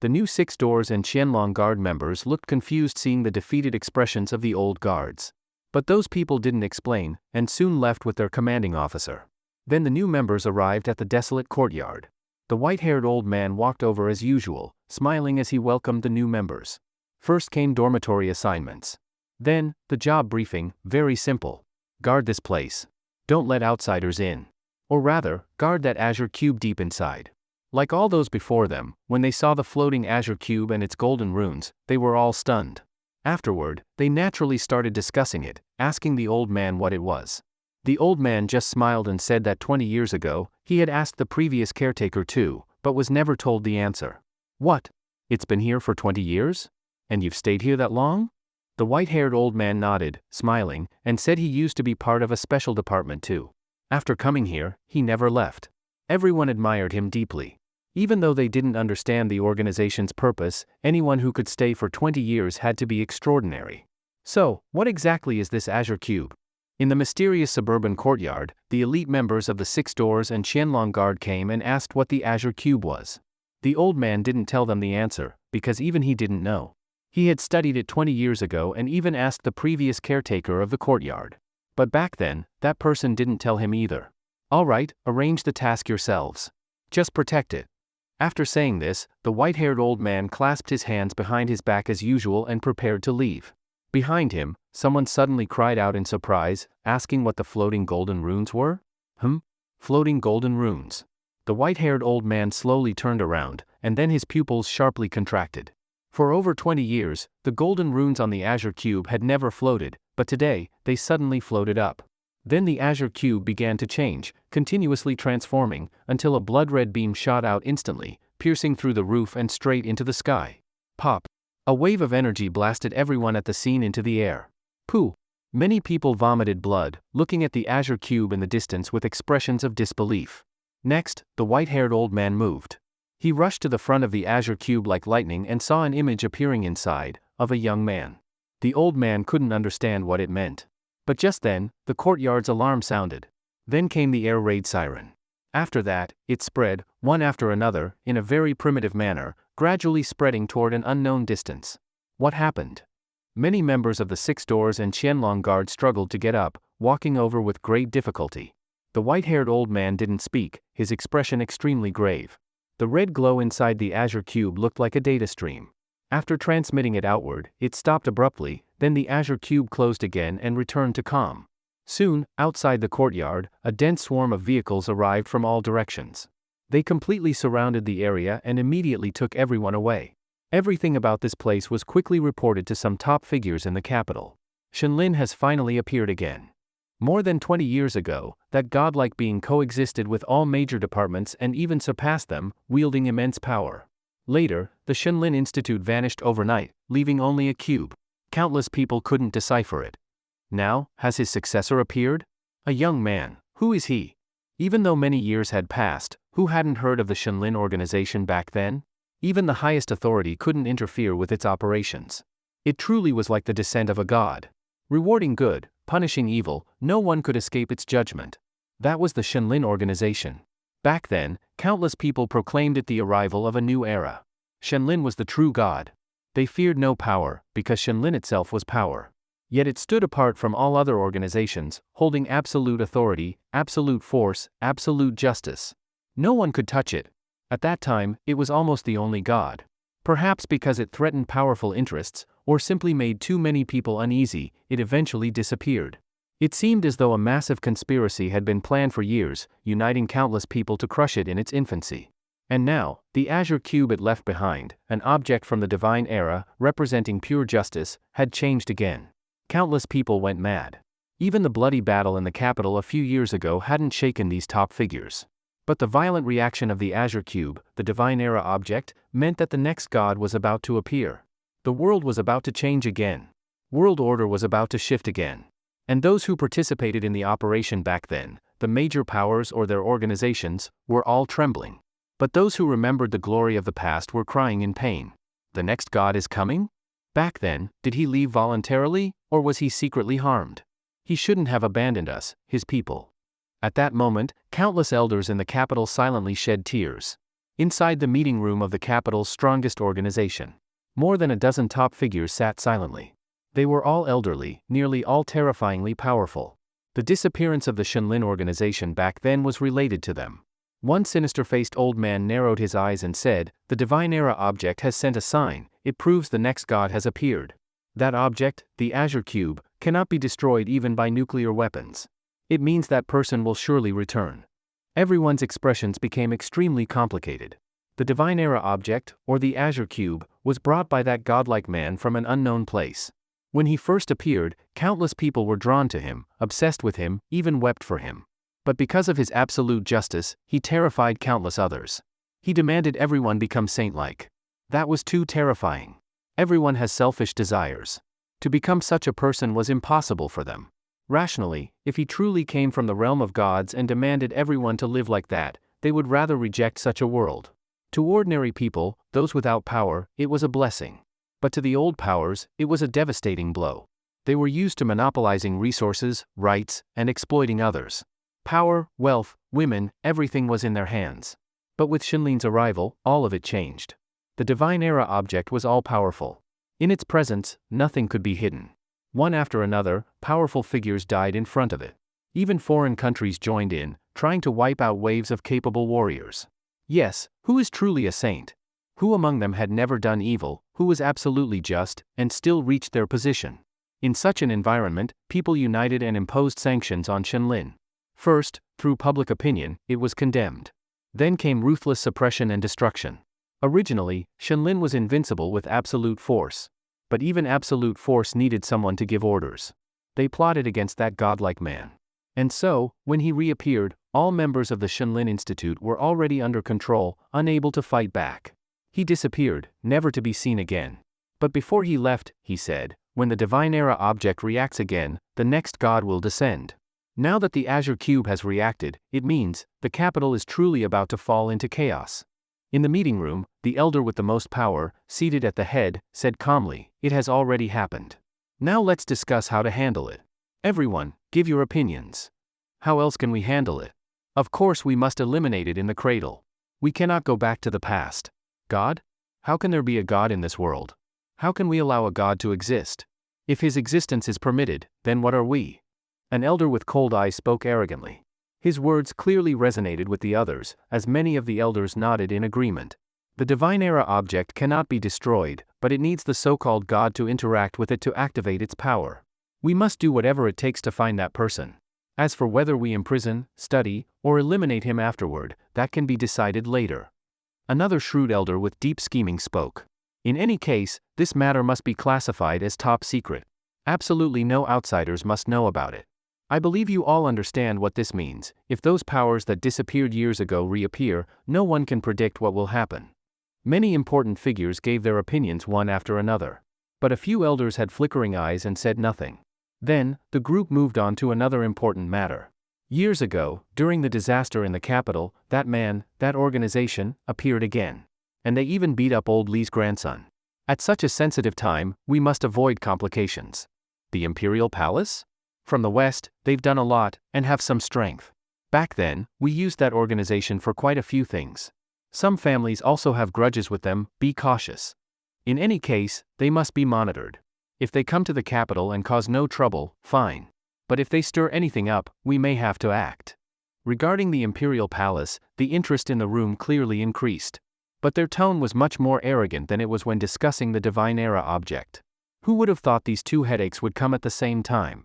The new Six Doors and Qianlong Guard members looked confused seeing the defeated expressions of the old guards. But those people didn't explain, and soon left with their commanding officer. Then the new members arrived at the desolate courtyard. The white-haired old man walked over as usual, smiling as he welcomed the new members. First came dormitory assignments. Then, the job briefing, very simple. Guard this place. Don't let outsiders in. Or rather, guard that azure cube deep inside. Like all those before them, when they saw the floating azure cube and its golden runes, they were all stunned. Afterward, they naturally started discussing it, asking the old man what it was. The old man just smiled and said that 20 years ago, he had asked the previous caretaker too, but was never told the answer. What? It's been here for 20 years? And you've stayed here that long? The white-haired old man nodded, smiling, and said he used to be part of a special department too. After coming here, he never left. Everyone admired him deeply. Even though they didn't understand the organization's purpose, anyone who could stay for 20 years had to be extraordinary. So, what exactly is this azure cube? In the mysterious suburban courtyard, the elite members of the Six Doors and Qianlong Guard came and asked what the azure cube was. The old man didn't tell them the answer, because even he didn't know. He had studied it 20 years ago and even asked the previous caretaker of the courtyard. But back then, that person didn't tell him either. All right, arrange the task yourselves. Just protect it. After saying this, the white-haired old man clasped his hands behind his back as usual and prepared to leave. Behind him, someone suddenly cried out in surprise, asking what the floating golden runes were? Floating golden runes. The white-haired old man slowly turned around, and then his pupils sharply contracted. For over 20 years, the golden runes on the azure cube had never floated, but today, they suddenly floated up. Then the azure cube began to change, continuously transforming, until a blood-red beam shot out instantly, piercing through the roof and straight into the sky. Pop! A wave of energy blasted everyone at the scene into the air. Pooh! Many people vomited blood, looking at the azure cube in the distance with expressions of disbelief. Next, the white-haired old man moved. He rushed to the front of the azure cube like lightning and saw an image appearing inside, of a young man. The old man couldn't understand what it meant. But just then, the courtyard's alarm sounded. Then came the air raid siren. After that, it spread, one after another, in a very primitive manner, gradually spreading toward an unknown distance. What happened? Many members of the Six Doors and Qianlong Guard struggled to get up, walking over with great difficulty. The white-haired old man didn't speak, his expression extremely grave. The red glow inside the azure cube looked like a data stream. After transmitting it outward, it stopped abruptly, then the azure cube closed again and returned to calm. Soon, outside the courtyard, a dense swarm of vehicles arrived from all directions. They completely surrounded the area and immediately took everyone away. Everything about this place was quickly reported to some top figures in the capital. Shenlin has finally appeared again. More than 20 years ago, that godlike being coexisted with all major departments and even surpassed them, wielding immense power. Later, the Shenlin Institute vanished overnight, leaving only a cube. Countless people couldn't decipher it. Now, has his successor appeared? A young man. Who is he? Even though many years had passed, who hadn't heard of the Shenlin organization back then? Even the highest authority couldn't interfere with its operations. It truly was like the descent of a god. Rewarding good, punishing evil, no one could escape its judgment. That was the Shenlin organization. Back then, countless people proclaimed it the arrival of a new era. Shenlin was the true god. They feared no power, because Shenlin itself was power. Yet it stood apart from all other organizations, holding absolute authority, absolute force, absolute justice. No one could touch it. At that time, it was almost the only god. Perhaps because it threatened powerful interests, or simply made too many people uneasy, it eventually disappeared. It seemed as though a massive conspiracy had been planned for years, uniting countless people to crush it in its infancy. And now, the azure cube it left behind, an object from the divine era, representing pure justice, had changed again. Countless people went mad. Even the bloody battle in the capital a few years ago hadn't shaken these top figures. But the violent reaction of the azure cube, the divine era object, meant that the next god was about to appear. The world was about to change again. World order was about to shift again. And those who participated in the operation back then, the major powers or their organizations, were all trembling. But those who remembered the glory of the past were crying in pain. The next god is coming? Back then, did he leave voluntarily, or was he secretly harmed? He shouldn't have abandoned us, his people. At that moment, countless elders in the capital silently shed tears. Inside the meeting room of the capital's strongest organization, more than a dozen top figures sat silently. They were all elderly, nearly all terrifyingly powerful. The disappearance of the Shenlin organization back then was related to them. One sinister-faced old man narrowed his eyes and said, "The divine era object has sent a sign, it proves the next god has appeared. That object, the azure cube, cannot be destroyed even by nuclear weapons. It means that person will surely return." Everyone's expressions became extremely complicated. The divine era object, or the azure cube, was brought by that godlike man from an unknown place. When he first appeared, countless people were drawn to him, obsessed with him, even wept for him. But because of his absolute justice, he terrified countless others. He demanded everyone become saint-like. That was too terrifying. Everyone has selfish desires. To become such a person was impossible for them. Rationally, if he truly came from the realm of gods and demanded everyone to live like that, they would rather reject such a world. To ordinary people, those without power, it was a blessing. But to the old powers, it was a devastating blow. They were used to monopolizing resources, rights, and exploiting others. Power, wealth, women, everything was in their hands. But with Shenlin's arrival, all of it changed. The divine era object was all-powerful. In its presence, nothing could be hidden. One after another, powerful figures died in front of it. Even foreign countries joined in, trying to wipe out waves of capable warriors. Yes, who is truly a saint? Who among them had never done evil, who was absolutely just, and still reached their position? In such an environment, people united and imposed sanctions on Shenlin. First, through public opinion, it was condemned. Then came ruthless suppression and destruction. Originally, Shenlin was invincible with absolute force. But even absolute force needed someone to give orders. They plotted against that godlike man. And so, when he reappeared, all members of the Shenlin Institute were already under control, unable to fight back. He disappeared, never to be seen again. But before he left, he said, "When the divine era object reacts again, the next god will descend." Now that the Azure Cube has reacted, it means the capital is truly about to fall into chaos. In the meeting room, the elder with the most power, seated at the head, said calmly, "It has already happened. Now let's discuss how to handle it. Everyone, give your opinions. How else can we handle it? Of course we must eliminate it in the cradle. We cannot go back to the past. God? How can there be a God in this world? How can we allow a God to exist? If his existence is permitted, then what are we?" An elder with cold eyes spoke arrogantly. His words clearly resonated with the others, as many of the elders nodded in agreement. The divine era object cannot be destroyed, but it needs the so-called God to interact with it to activate its power. We must do whatever it takes to find that person. As for whether we imprison, study, or eliminate him afterward, that can be decided later. Another shrewd elder with deep scheming spoke. In any case, this matter must be classified as top secret. Absolutely no outsiders must know about it. I believe you all understand what this means. If those powers that disappeared years ago reappear, no one can predict what will happen. Many important figures gave their opinions one after another. But a few elders had flickering eyes and said nothing. Then, the group moved on to another important matter. Years ago, during the disaster in the capital, that man, that organization, appeared again. And they even beat up old Lee's grandson. At such a sensitive time, we must avoid complications. The Imperial Palace? From the West, they've done a lot, and have some strength. Back then, we used that organization for quite a few things. Some families also have grudges with them, be cautious. In any case, they must be monitored. If they come to the capital and cause no trouble, fine. But if they stir anything up, we may have to act. Regarding the Imperial Palace, the interest in the room clearly increased. But their tone was much more arrogant than it was when discussing the Divine Era object. Who would have thought these two headaches would come at the same time?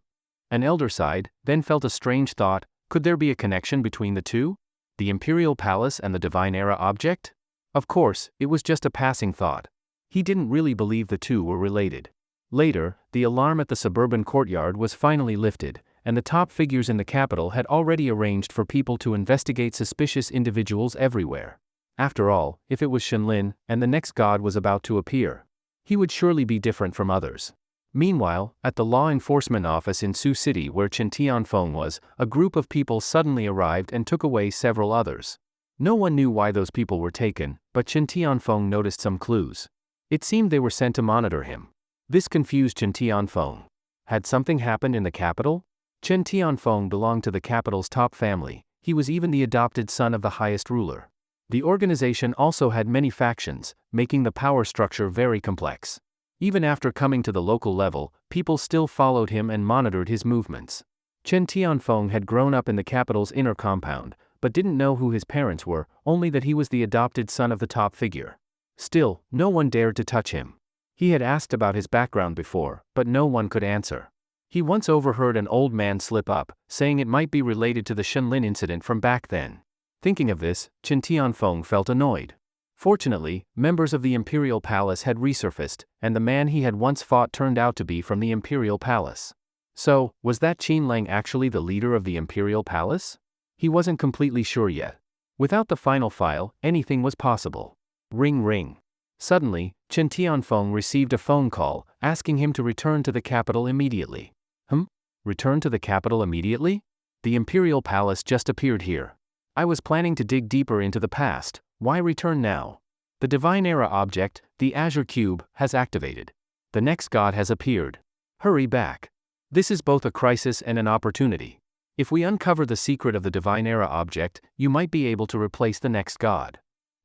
An elder sighed, then felt a strange thought. Could there be a connection between the two? The Imperial Palace and the Divine Era object? Of course, it was just a passing thought. He didn't really believe the two were related. Later, the alarm at the suburban courtyard was finally lifted, and the top figures in the capital had already arranged for people to investigate suspicious individuals everywhere. After all, if it was Shenlin, and the next god was about to appear, he would surely be different from others. Meanwhile, at the law enforcement office in Sioux City where Chen Tianfeng was, a group of people suddenly arrived and took away several others. No one knew why those people were taken, but Chen Tianfeng noticed some clues. It seemed they were sent to monitor him. This confused Chen Tianfeng. Had something happened in the capital? Chen Tianfeng belonged to the capital's top family. He was even the adopted son of the highest ruler. The organization also had many factions, making the power structure very complex. Even after coming to the local level, people still followed him and monitored his movements. Chen Tianfeng had grown up in the capital's inner compound, but didn't know who his parents were, only that he was the adopted son of the top figure. Still, no one dared to touch him. He had asked about his background before, but no one could answer. He once overheard an old man slip up, saying it might be related to the Shenlin incident from back then. Thinking of this, Chen Tianfeng felt annoyed. Fortunately, members of the Imperial Palace had resurfaced, and the man he had once fought turned out to be from the Imperial Palace. So, was that Qin Lang actually the leader of the Imperial Palace? He wasn't completely sure yet. Without the final file, anything was possible. Ring ring. Suddenly, Chen Tianfeng received a phone call, asking him to return to the capital immediately. Return to the capital immediately? The Imperial Palace just appeared here. I was planning to dig deeper into the past. Why return now? The Divine Era object, the Azure Cube, has activated. The next god has appeared. Hurry back. This is both a crisis and an opportunity. If we uncover the secret of the Divine Era object, you might be able to replace the next god.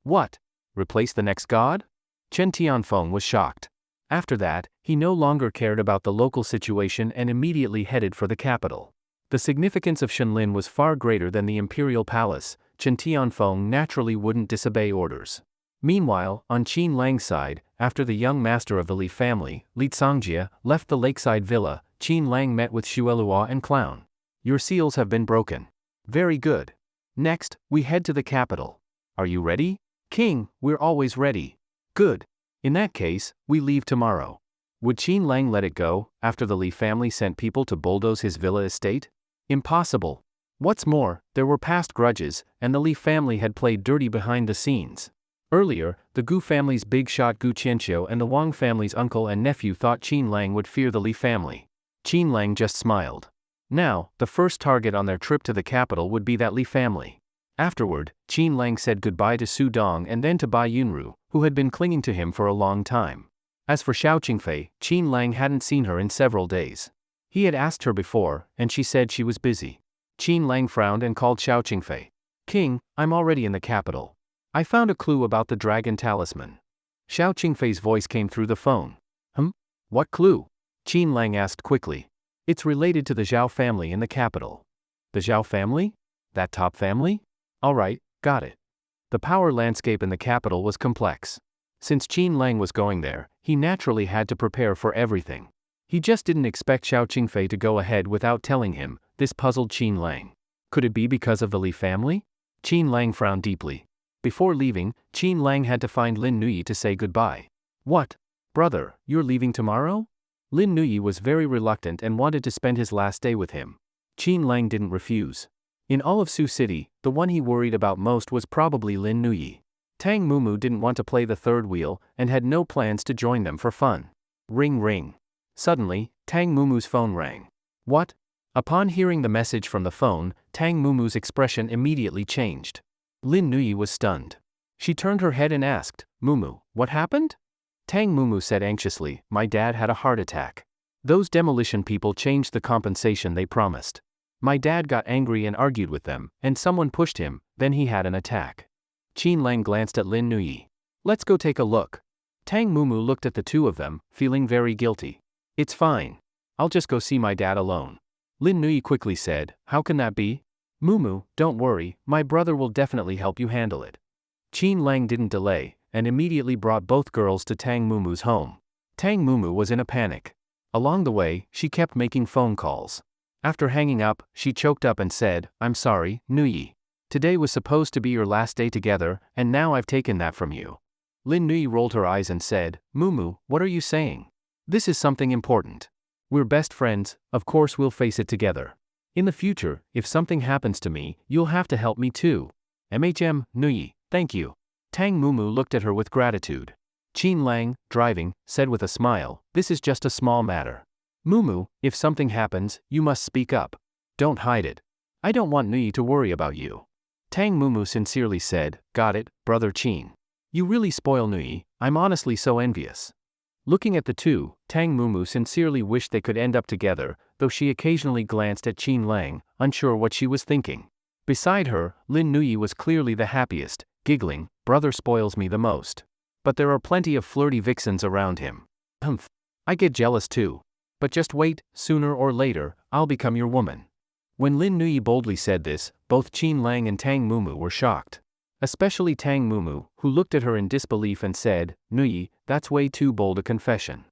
What? Replace the next god? Chen Tianfeng was shocked. After that, he no longer cared about the local situation and immediately headed for the capital. The significance of Shenlin was far greater than the Imperial Palace. Chen Tianfeng naturally wouldn't disobey orders. Meanwhile, on Qin Lang's side, after the young master of the Li family, Li Cangjie, left the lakeside villa, Qin Lang met with Xuelua and Clown. Your seals have been broken. Very good. Next, we head to the capital. Are you ready? King, we're always ready. Good. In that case, we leave tomorrow. Would Qin Lang let it go, after the Li family sent people to bulldoze his villa estate? Impossible. What's more, there were past grudges, and the Li family had played dirty behind the scenes. Earlier, the Gu family's big shot Gu Qianqiu and the Wang family's uncle and nephew thought Qin Lang would fear the Li family. Qin Lang just smiled. Now, the first target on their trip to the capital would be that Li family. Afterward, Qin Lang said goodbye to Su Dong and then to Bai Yunru, who had been clinging to him for a long time. As for Xiao Qingfei, Qin Lang hadn't seen her in several days. He had asked her before, and she said she was busy. Qin Lang frowned and called Xiao Qingfei. King, I'm already in the capital. I found a clue about the dragon talisman. Xiao Qingfei's voice came through the phone. What clue? Qin Lang asked quickly. It's related to the Zhao family in the capital. The Zhao family? That top family? Alright, got it. The power landscape in the capital was complex. Since Qin Lang was going there, he naturally had to prepare for everything. He just didn't expect Xiao Qingfei to go ahead without telling him. This puzzled Qin Lang. Could it be because of the Li family? Qin Lang frowned deeply. Before leaving, Qin Lang had to find Lin Nuyi to say goodbye. What? Brother, you're leaving tomorrow? Lin Nuyi was very reluctant and wanted to spend his last day with him. Qin Lang didn't refuse. In all of Su City, the one he worried about most was probably Lin Nuyi. Tang Mumu didn't want to play the third wheel and had no plans to join them for fun. Ring ring. Suddenly, Tang Mumu's phone rang. What? Upon hearing the message from the phone, Tang Mumu's expression immediately changed. Lin Nuyi was stunned. She turned her head and asked, Mumu, what happened? Tang Mumu said anxiously, my dad had a heart attack. Those demolition people changed the compensation they promised. My dad got angry and argued with them, and someone pushed him, then he had an attack. Qin Lang glanced at Lin Nuyi. Let's go take a look. Tang Mumu looked at the two of them, feeling very guilty. It's fine. I'll just go see my dad alone. Lin Nuyi quickly said, how can that be? Mumu, don't worry, my brother will definitely help you handle it. Qin Lang didn't delay, and immediately brought both girls to Tang Mumu's home. Tang Mumu was in a panic. Along the way, she kept making phone calls. After hanging up, she choked up and said, I'm sorry, Nuyi. Today was supposed to be your last day together, and now I've taken that from you. Lin Nuyi rolled her eyes and said, Mumu, what are you saying? This is something important. We're best friends, of course we'll face it together. In the future, if something happens to me, you'll have to help me too. Nuyi, thank you. Tang Mumu looked at her with gratitude. Qin Lang, driving, said with a smile, this is just a small matter. Mumu, if something happens, you must speak up. Don't hide it. I don't want Nuyi to worry about you. Tang Mumu sincerely said, got it, brother Qin. You really spoil Nuyi, I'm honestly so envious. Looking at the two, Tang Mumu sincerely wished they could end up together, though she occasionally glanced at Qin Lang, unsure what she was thinking. Beside her, Lin Nuyi was clearly the happiest, giggling, brother spoils me the most. But there are plenty of flirty vixens around him. I get jealous too. But just wait, sooner or later, I'll become your woman. When Lin Nuyi boldly said this, both Qin Lang and Tang Mumu were shocked. Especially Tang Mumu, who looked at her in disbelief and said, Nuyi, that's way too bold a confession.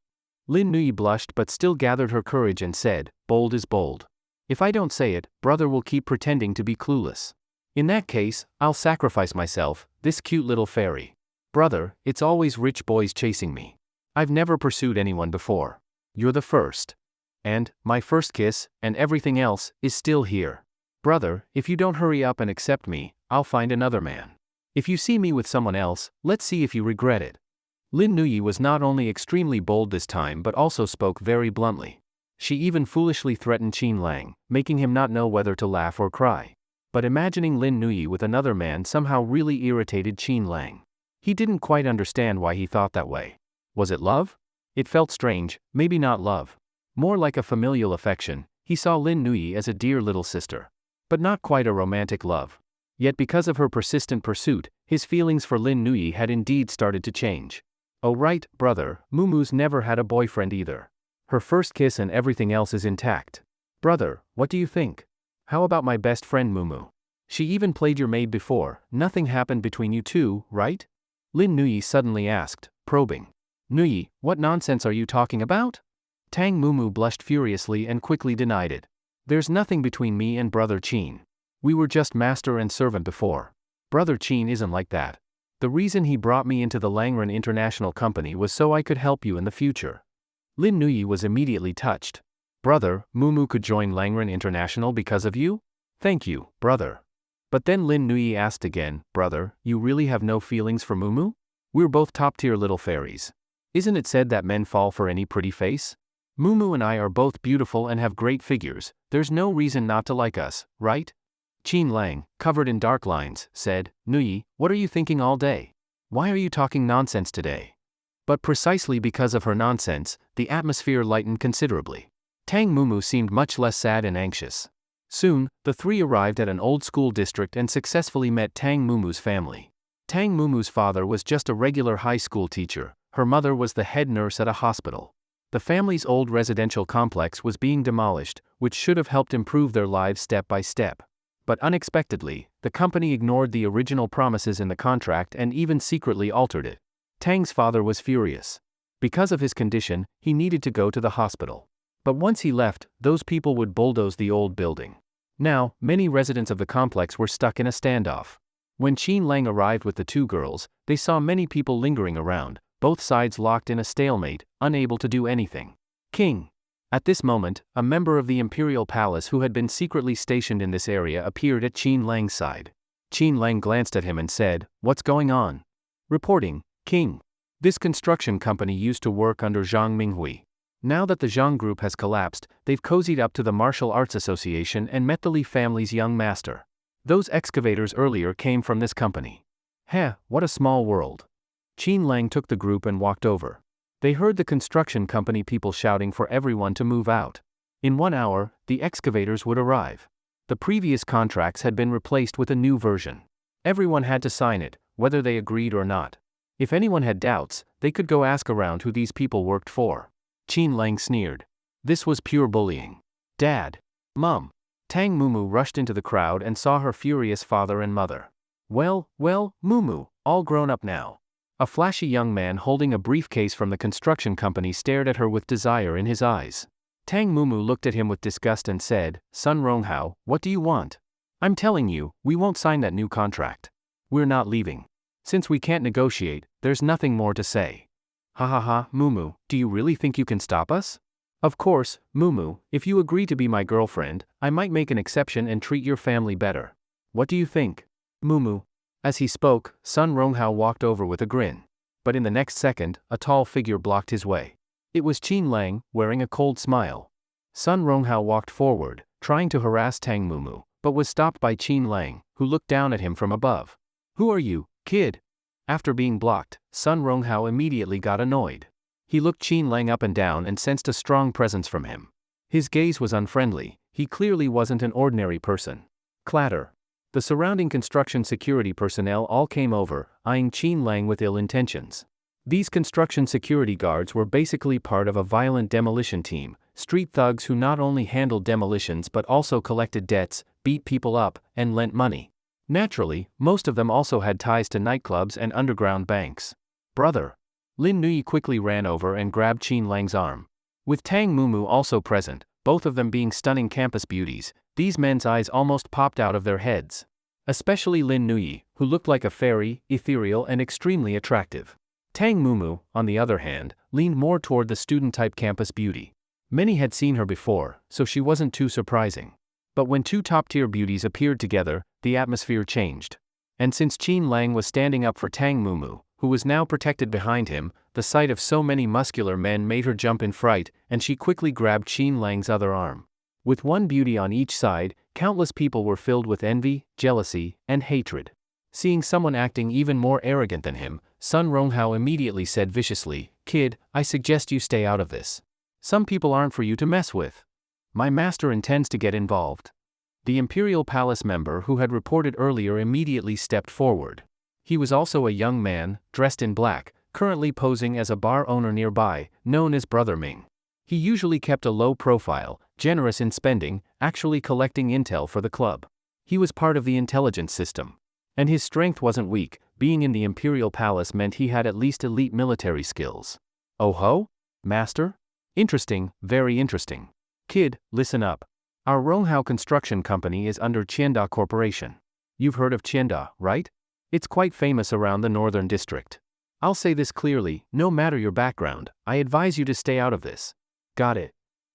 Lin Nuyi blushed but still gathered her courage and said, bold is bold. If I don't say it, brother will keep pretending to be clueless. In that case, I'll sacrifice myself, this cute little fairy. Brother, it's always rich boys chasing me. I've never pursued anyone before. You're the first. And, my first kiss, and everything else, is still here. Brother, if you don't hurry up and accept me, I'll find another man. If you see me with someone else, let's see if you regret it. Lin Nuyi was not only extremely bold this time but also spoke very bluntly. She even foolishly threatened Qin Lang, making him not know whether to laugh or cry. But imagining Lin Nuyi with another man somehow really irritated Qin Lang. He didn't quite understand why he thought that way. Was it love? It felt strange, maybe not love. More like a familial affection. He saw Lin Nuyi as a dear little sister. But not quite a romantic love. Yet because of her persistent pursuit, his feelings for Lin Nuyi had indeed started to change. Oh right, brother, Mumu's never had a boyfriend either. Her first kiss and everything else is intact. Brother, what do you think? How about my best friend Mumu? She even played your maid before, nothing happened between you two, right? Lin Nuyi suddenly asked, probing. Nuyi, what nonsense are you talking about? Tang Mumu blushed furiously and quickly denied it. There's nothing between me and brother Qin. We were just master and servant before. Brother Qin isn't like that. The reason he brought me into the Langren International Company was so I could help you in the future. Lin Nuyi was immediately touched. Brother, Mumu could join Langren International because of you? Thank you, brother. But then Lin Nuyi asked again, brother, you really have no feelings for Mumu? We're both top-tier little fairies. Isn't it said that men fall for any pretty face? Mumu and I are both beautiful and have great figures, there's no reason not to like us, right? Qin Lang, covered in dark lines, said, Nuyi, what are you thinking all day? Why are you talking nonsense today? But precisely because of her nonsense, the atmosphere lightened considerably. Tang Mumu seemed much less sad and anxious. Soon, the three arrived at an old school district and successfully met Tang Mumu's family. Tang Mumu's father was just a regular high school teacher, her mother was the head nurse at a hospital. The family's old residential complex was being demolished, which should have helped improve their lives step by step. But unexpectedly, the company ignored the original promises in the contract and even secretly altered it. Tang's father was furious. Because of his condition, he needed to go to the hospital. But once he left, those people would bulldoze the old building. Now, many residents of the complex were stuck in a standoff. When Qin Lang arrived with the two girls, they saw many people lingering around, both sides locked in a stalemate, unable to do anything. King. At this moment, a member of the imperial palace who had been secretly stationed in this area appeared at Qin Lang's side. Qin Lang glanced at him and said, "What's going on?" Reporting, King. This construction company used to work under Zhang Minghui. Now that the Zhang group has collapsed, they've cozied up to the Martial Arts Association and met the Li family's young master. Those excavators earlier came from this company. Heh, what a small world. Qin Lang took the group and walked over. They heard the construction company people shouting for everyone to move out. In 1 hour, the excavators would arrive. The previous contracts had been replaced with a new version. Everyone had to sign it, whether they agreed or not. If anyone had doubts, they could go ask around who these people worked for. Qin Lang sneered. This was pure bullying. Dad. Mum. Tang Mumu rushed into the crowd and saw her furious father and mother. Well, Mumu, all grown up now. A flashy young man holding a briefcase from the construction company stared at her with desire in his eyes. Tang Mumu looked at him with disgust and said, Sun Ronghao, what do you want? I'm telling you, we won't sign that new contract. We're not leaving. Since we can't negotiate, there's nothing more to say. Ha ha ha, Mumu, do you really think you can stop us? Of course, Mumu, if you agree to be my girlfriend, I might make an exception and treat your family better. What do you think? Mumu. As he spoke, Sun Ronghao walked over with a grin. But in the next second, a tall figure blocked his way. It was Qin Lang, wearing a cold smile. Sun Ronghao walked forward, trying to harass Tang Mumu, but was stopped by Qin Lang, who looked down at him from above. Who are you, kid? After being blocked, Sun Ronghao immediately got annoyed. He looked Qin Lang up and down and sensed a strong presence from him. His gaze was unfriendly, he clearly wasn't an ordinary person. Clatter. The surrounding construction security personnel all came over, eyeing Qin Lang with ill intentions. These construction security guards were basically part of a violent demolition team, street thugs who not only handled demolitions but also collected debts, beat people up, and lent money. Naturally, most of them also had ties to nightclubs and underground banks. Brother. Lin Nui quickly ran over and grabbed Qin Lang's arm. With Tang Mumu also present, both of them being stunning campus beauties, these men's eyes almost popped out of their heads. Especially Lin Nui, who looked like a fairy, ethereal and extremely attractive. Tang Mumu, on the other hand, leaned more toward the student-type campus beauty. Many had seen her before, so she wasn't too surprising. But when two top-tier beauties appeared together, the atmosphere changed. And since Qin Lang was standing up for Tang Mumu, who was now protected behind him, the sight of so many muscular men made her jump in fright, and she quickly grabbed Qin Lang's other arm. With one beauty on each side, countless people were filled with envy, jealousy, and hatred. Seeing someone acting even more arrogant than him, Sun Ronghao immediately said viciously, Kid, I suggest you stay out of this. Some people aren't for you to mess with. My master intends to get involved. The Imperial Palace member who had reported earlier immediately stepped forward. He was also a young man, dressed in black, currently posing as a bar owner nearby, known as Brother Ming. He usually kept a low profile, generous in spending, actually collecting intel for the club. He was part of the intelligence system. And his strength wasn't weak, being in the Imperial Palace meant he had at least elite military skills. Oh ho? Master? Interesting, very interesting. Kid, listen up. Our Ronghao construction company is under Qianda Corporation. You've heard of Qianda, right? It's quite famous around the northern district. I'll say this clearly, no matter your background, I advise you to stay out of this. Got it.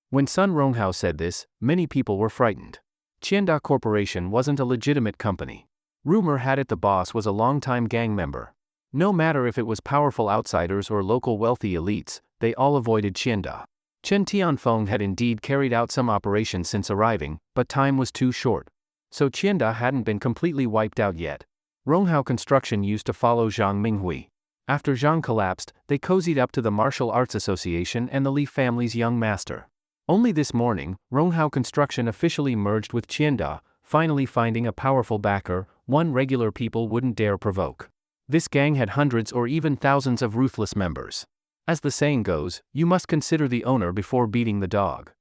When Sun Ronghao said this, many people were frightened. Qianda Corporation wasn't a legitimate company. Rumor had it the boss was a longtime gang member. No matter if it was powerful outsiders or local wealthy elites, they all avoided Qianda. Chen Tianfeng had indeed carried out some operations since arriving, but time was too short. So Qianda hadn't been completely wiped out yet. Ronghao Construction used to follow Zhang Minghui. After Zhang collapsed, they cozied up to the Martial Arts Association and the Li family's young master. Only this morning, Ronghao Construction officially merged with Qianda, finally finding a powerful backer, one regular people wouldn't dare provoke. This gang had hundreds or even thousands of ruthless members. As the saying goes, you must consider the owner before beating the dog.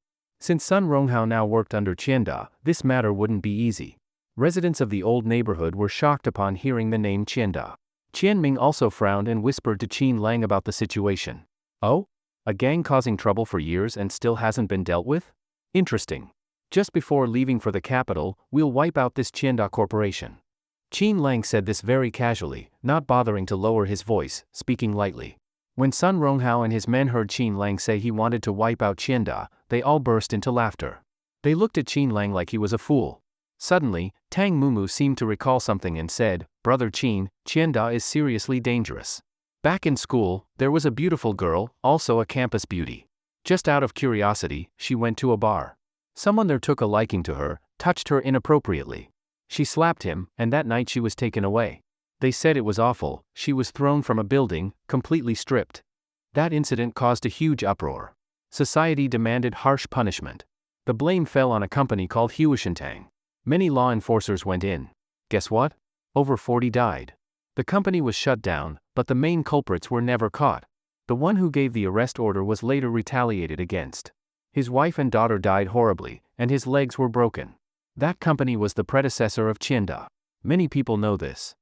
Since Sun Ronghao now worked under Qianda, this matter wouldn't be easy. Residents of the old neighborhood were shocked upon hearing the name Qianda. Qianming also frowned and whispered to Qin Lang about the situation. Oh? A gang causing trouble for years and still hasn't been dealt with? Interesting. Just before leaving for the capital, we'll wipe out this Qianda corporation. Qin Lang said this very casually, not bothering to lower his voice, speaking lightly. When Sun Ronghao and his men heard Qin Lang say he wanted to wipe out Qianda, they all burst into laughter. They looked at Qin Lang like he was a fool. Suddenly, Tang Mumu seemed to recall something and said, "Brother Qin, Qianda is seriously dangerous. Back in school, there was a beautiful girl, also a campus beauty. Just out of curiosity, she went to a bar. Someone there took a liking to her, touched her inappropriately. She slapped him, and that night she was taken away. They said it was awful, she was thrown from a building, completely stripped. That incident caused a huge uproar. Society demanded harsh punishment. The blame fell on a company called Huishintang. Many law enforcers went in. Guess what? Over 40 died. The company was shut down, but the main culprits were never caught. The one who gave the arrest order was later retaliated against. His wife and daughter died horribly, and his legs were broken. That company was the predecessor of Qianda. Many people know this."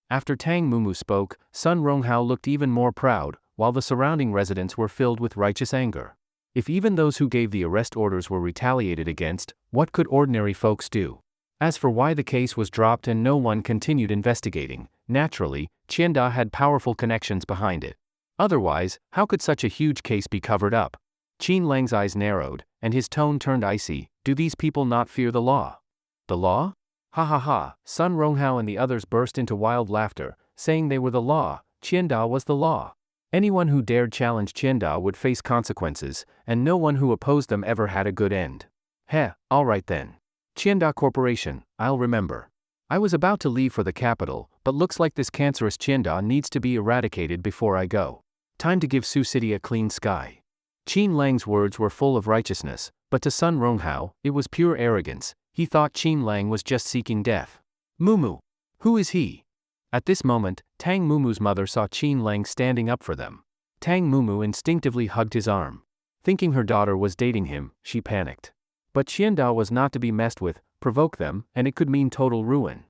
After Tang Mumu spoke, Sun Ronghao looked even more proud, while the surrounding residents were filled with righteous anger. If even those who gave the arrest orders were retaliated against, what could ordinary folks do? As for why the case was dropped and no one continued investigating, naturally, Qianda had powerful connections behind it. Otherwise, how could such a huge case be covered up? Qin Lang's eyes narrowed, and his tone turned icy. Do these people not fear the law? The law? Ha ha ha, Sun Ronghao and the others burst into wild laughter, saying they were the law. Qianda was the law. Anyone who dared challenge Qianda would face consequences, and no one who opposed them ever had a good end. Heh, alright then. Qianda Corporation, I'll remember. I was about to leave for the capital, but looks like this cancerous Qianda needs to be eradicated before I go. Time to give Sioux City a clean sky. Qin Lang's words were full of righteousness, but to Sun Ronghao, it was pure arrogance. He thought Qin Lang was just seeking death. Mumu. Who is he? At this moment, Tang Mumu's mother saw Qin Lang standing up for them. Tang Mumu instinctively hugged his arm. Thinking her daughter was dating him, she panicked. But Qianda was not to be messed with, provoke them, and it could mean total ruin.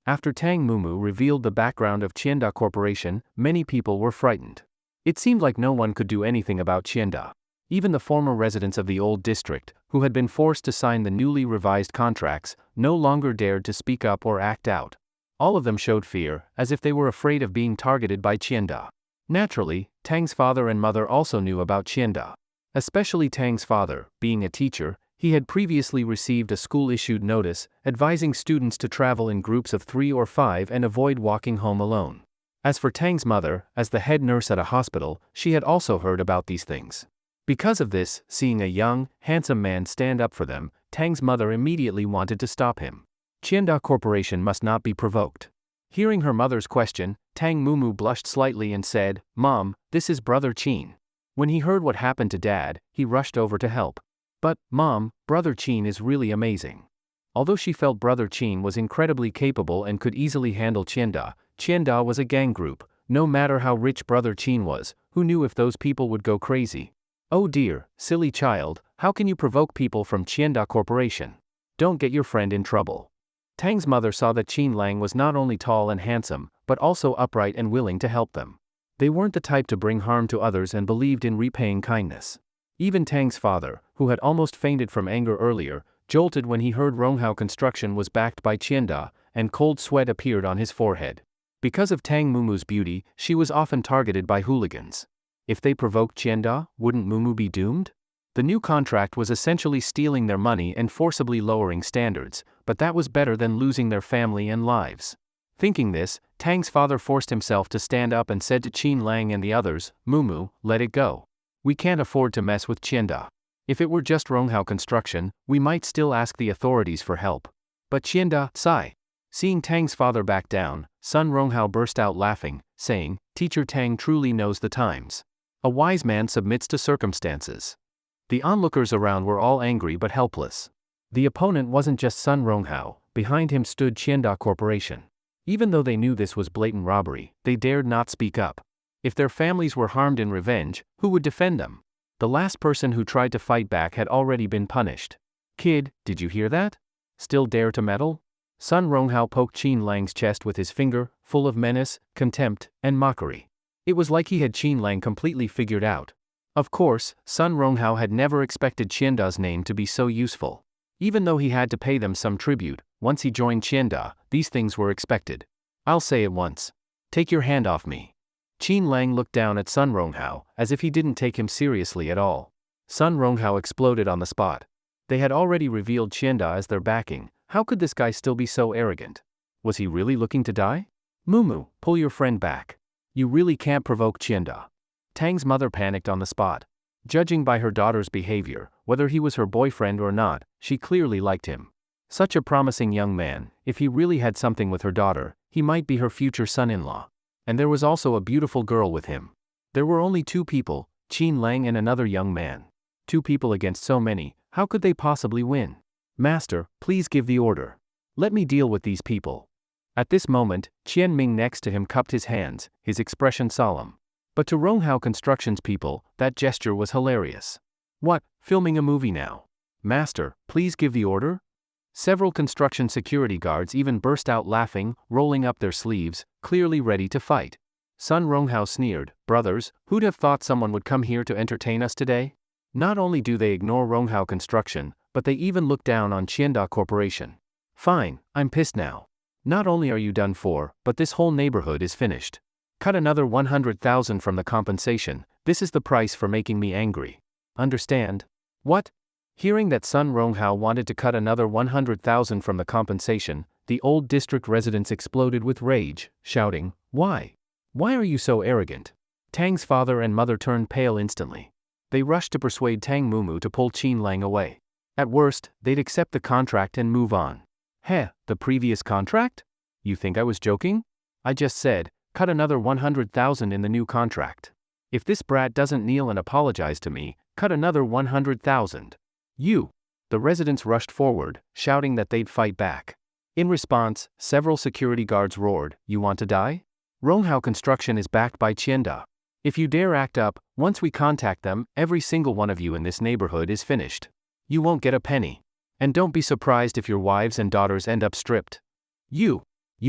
After Tang Mumu revealed the background of Qianda Corporation, many people were frightened. It seemed like no one could do anything about Qianda. Even the former residents of the old district, who had been forced to sign the newly revised contracts, no longer dared to speak up or act out. All of them showed fear, as if they were afraid of being targeted by Qianda. Naturally, Tang's father and mother also knew about Qianda. Especially Tang's father, being a teacher, he had previously received a school-issued notice, advising students to travel in groups of 3 or 5 and avoid walking home alone. As for Tang's mother, as the head nurse at a hospital, she had also heard about these things. Because of this, seeing a young, handsome man stand up for them, Tang's mother immediately wanted to stop him. Qianda Corporation must not be provoked. Hearing her mother's question, Tang Mumu blushed slightly and said, "Mom, this is Brother Qin." When he heard what happened to Dad, he rushed over to help. But, Mom, Brother Qin is really amazing. Although she felt Brother Qin was incredibly capable and could easily handle Qianda, Qianda was a gang group. No matter how rich Brother Qin was, who knew if those people would go crazy? Oh dear, silly child, how can you provoke people from Qianda Corporation? Don't get your friend in trouble. Tang's mother saw that Qin Lang was not only tall and handsome, but also upright and willing to help them. They weren't the type to bring harm to others and believed in repaying kindness. Even Tang's father, who had almost fainted from anger earlier, jolted when he heard Ronghao Construction was backed by Qianda, and cold sweat appeared on his forehead. Because of Tang Mumu's beauty, she was often targeted by hooligans. If they provoked Qianda, wouldn't Mumu be doomed? The new contract was essentially stealing their money and forcibly lowering standards, but that was better than losing their family and lives. Thinking this, Tang's father forced himself to stand up and said to Qin Lang and the others, "Mumu, let it go. We can't afford to mess with Qianda. If it were just Ronghao Construction, we might still ask the authorities for help. But Qianda, sigh. Seeing Tang's father back down, son Ronghao burst out laughing, saying, Teacher Tang truly knows the times. A wise man submits to circumstances. The onlookers around were all angry but helpless. The opponent wasn't just son Ronghao, behind him stood Qianda Corporation. Even though they knew this was blatant robbery, they dared not speak up. If their families were harmed in revenge, who would defend them? The last person who tried to fight back had already been punished. Kid, did you hear that? Still dare to meddle? Sun Ronghao poked Qin Lang's chest with his finger, full of menace, contempt, and mockery. It was like he had Qin Lang completely figured out. Of course, Sun Ronghao had never expected Qianda's name to be so useful. Even though he had to pay them some tribute, once he joined Qianda, these things were expected. I'll say it once. Take your hand off me. Qin Lang looked down at Sun Ronghao, as if he didn't take him seriously at all. Sun Ronghao exploded on the spot. They had already revealed Qianda as their backing. How could this guy still be so arrogant? Was he really looking to die? Mumu, pull your friend back. You really can't provoke Qianda. Tang's mother panicked on the spot. Judging by her daughter's behavior, whether he was her boyfriend or not, she clearly liked him. Such a promising young man, if he really had something with her daughter, he might be her future son-in-law. And there was also a beautiful girl with him. There were only two people, Qin Lang and another young man. Two people against so many, how could they possibly win? Master, please give the order. Let me deal with these people. At this moment, Qian Ming next to him cupped his hands, his expression solemn. But to Ronghao Construction's people, that gesture was hilarious. What, filming a movie now? Master, please give the order? Several construction security guards even burst out laughing, rolling up their sleeves, clearly ready to fight. Sun Ronghao sneered, Brothers, who'd have thought someone would come here to entertain us today? Not only do they ignore Ronghao Construction, but they even look down on Qianda Corporation. Fine, I'm pissed now. Not only are you done for, but this whole neighborhood is finished. Cut another 100,000 from the compensation, this is the price for making me angry. Understand? What? Hearing that Sun Ronghao wanted to cut another 100,000 from the compensation, the old district residents exploded with rage, shouting, Why? Why are you so arrogant? Tang's father and mother turned pale instantly. They rushed to persuade Tang Mumu to pull Qin Lang away. At worst, they'd accept the contract and move on. Heh, the previous contract? You think I was joking? I just said, cut another 100,000 in the new contract. If this brat doesn't kneel and apologize to me, cut another 100,000. You! The residents rushed forward, shouting that they'd fight back. In response, several security guards roared, You want to die? Ronghao Construction is backed by Qianda. If you dare act up, once we contact them, every single one of you in this neighborhood is finished. You won't get a penny. And don't be surprised if your wives and daughters end up stripped. You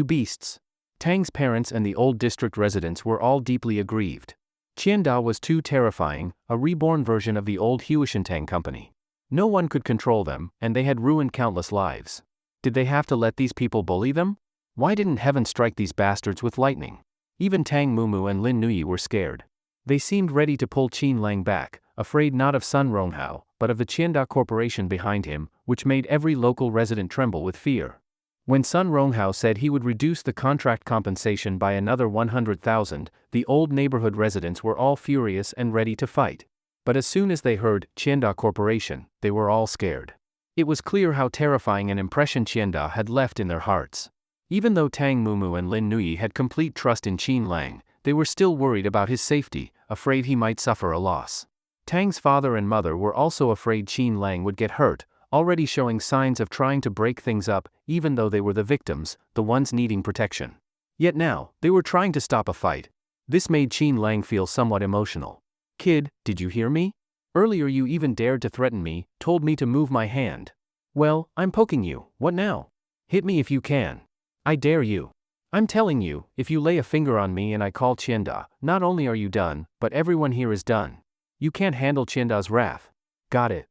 beasts. Tang's parents and the old district residents were all deeply aggrieved. Qianda was too terrifying, a reborn version of the old Huishintang company. No one could control them, and they had ruined countless lives. Did they have to let these people bully them? Why didn't heaven strike these bastards with lightning? Even Tang Mumu and Lin Nui were scared. They seemed ready to pull Qin Lang back, afraid not of Sun Ronghao, but of the Qianda Corporation behind him, which made every local resident tremble with fear. When Sun Ronghao said he would reduce the contract compensation by another 100,000, the old neighborhood residents were all furious and ready to fight. But as soon as they heard Qianda Corporation, they were all scared. It was clear how terrifying an impression Qianda had left in their hearts. Even though Tang Mumu and Lin Nui had complete trust in Qin Lang, they were still worried about his safety, afraid he might suffer a loss. Tang's father and mother were also afraid Qin Lang would get hurt, already showing signs of trying to break things up, even though they were the victims, the ones needing protection. Yet now, they were trying to stop a fight. This made Qin Lang feel somewhat emotional. Kid, did you hear me? Earlier you even dared to threaten me, told me to move my hand. Well, I'm poking you, what now? Hit me if you can. I dare you. I'm telling you, if you lay a finger on me and I call Qianda, not only are you done, but everyone here is done. You can't handle Qianda's wrath. Got it.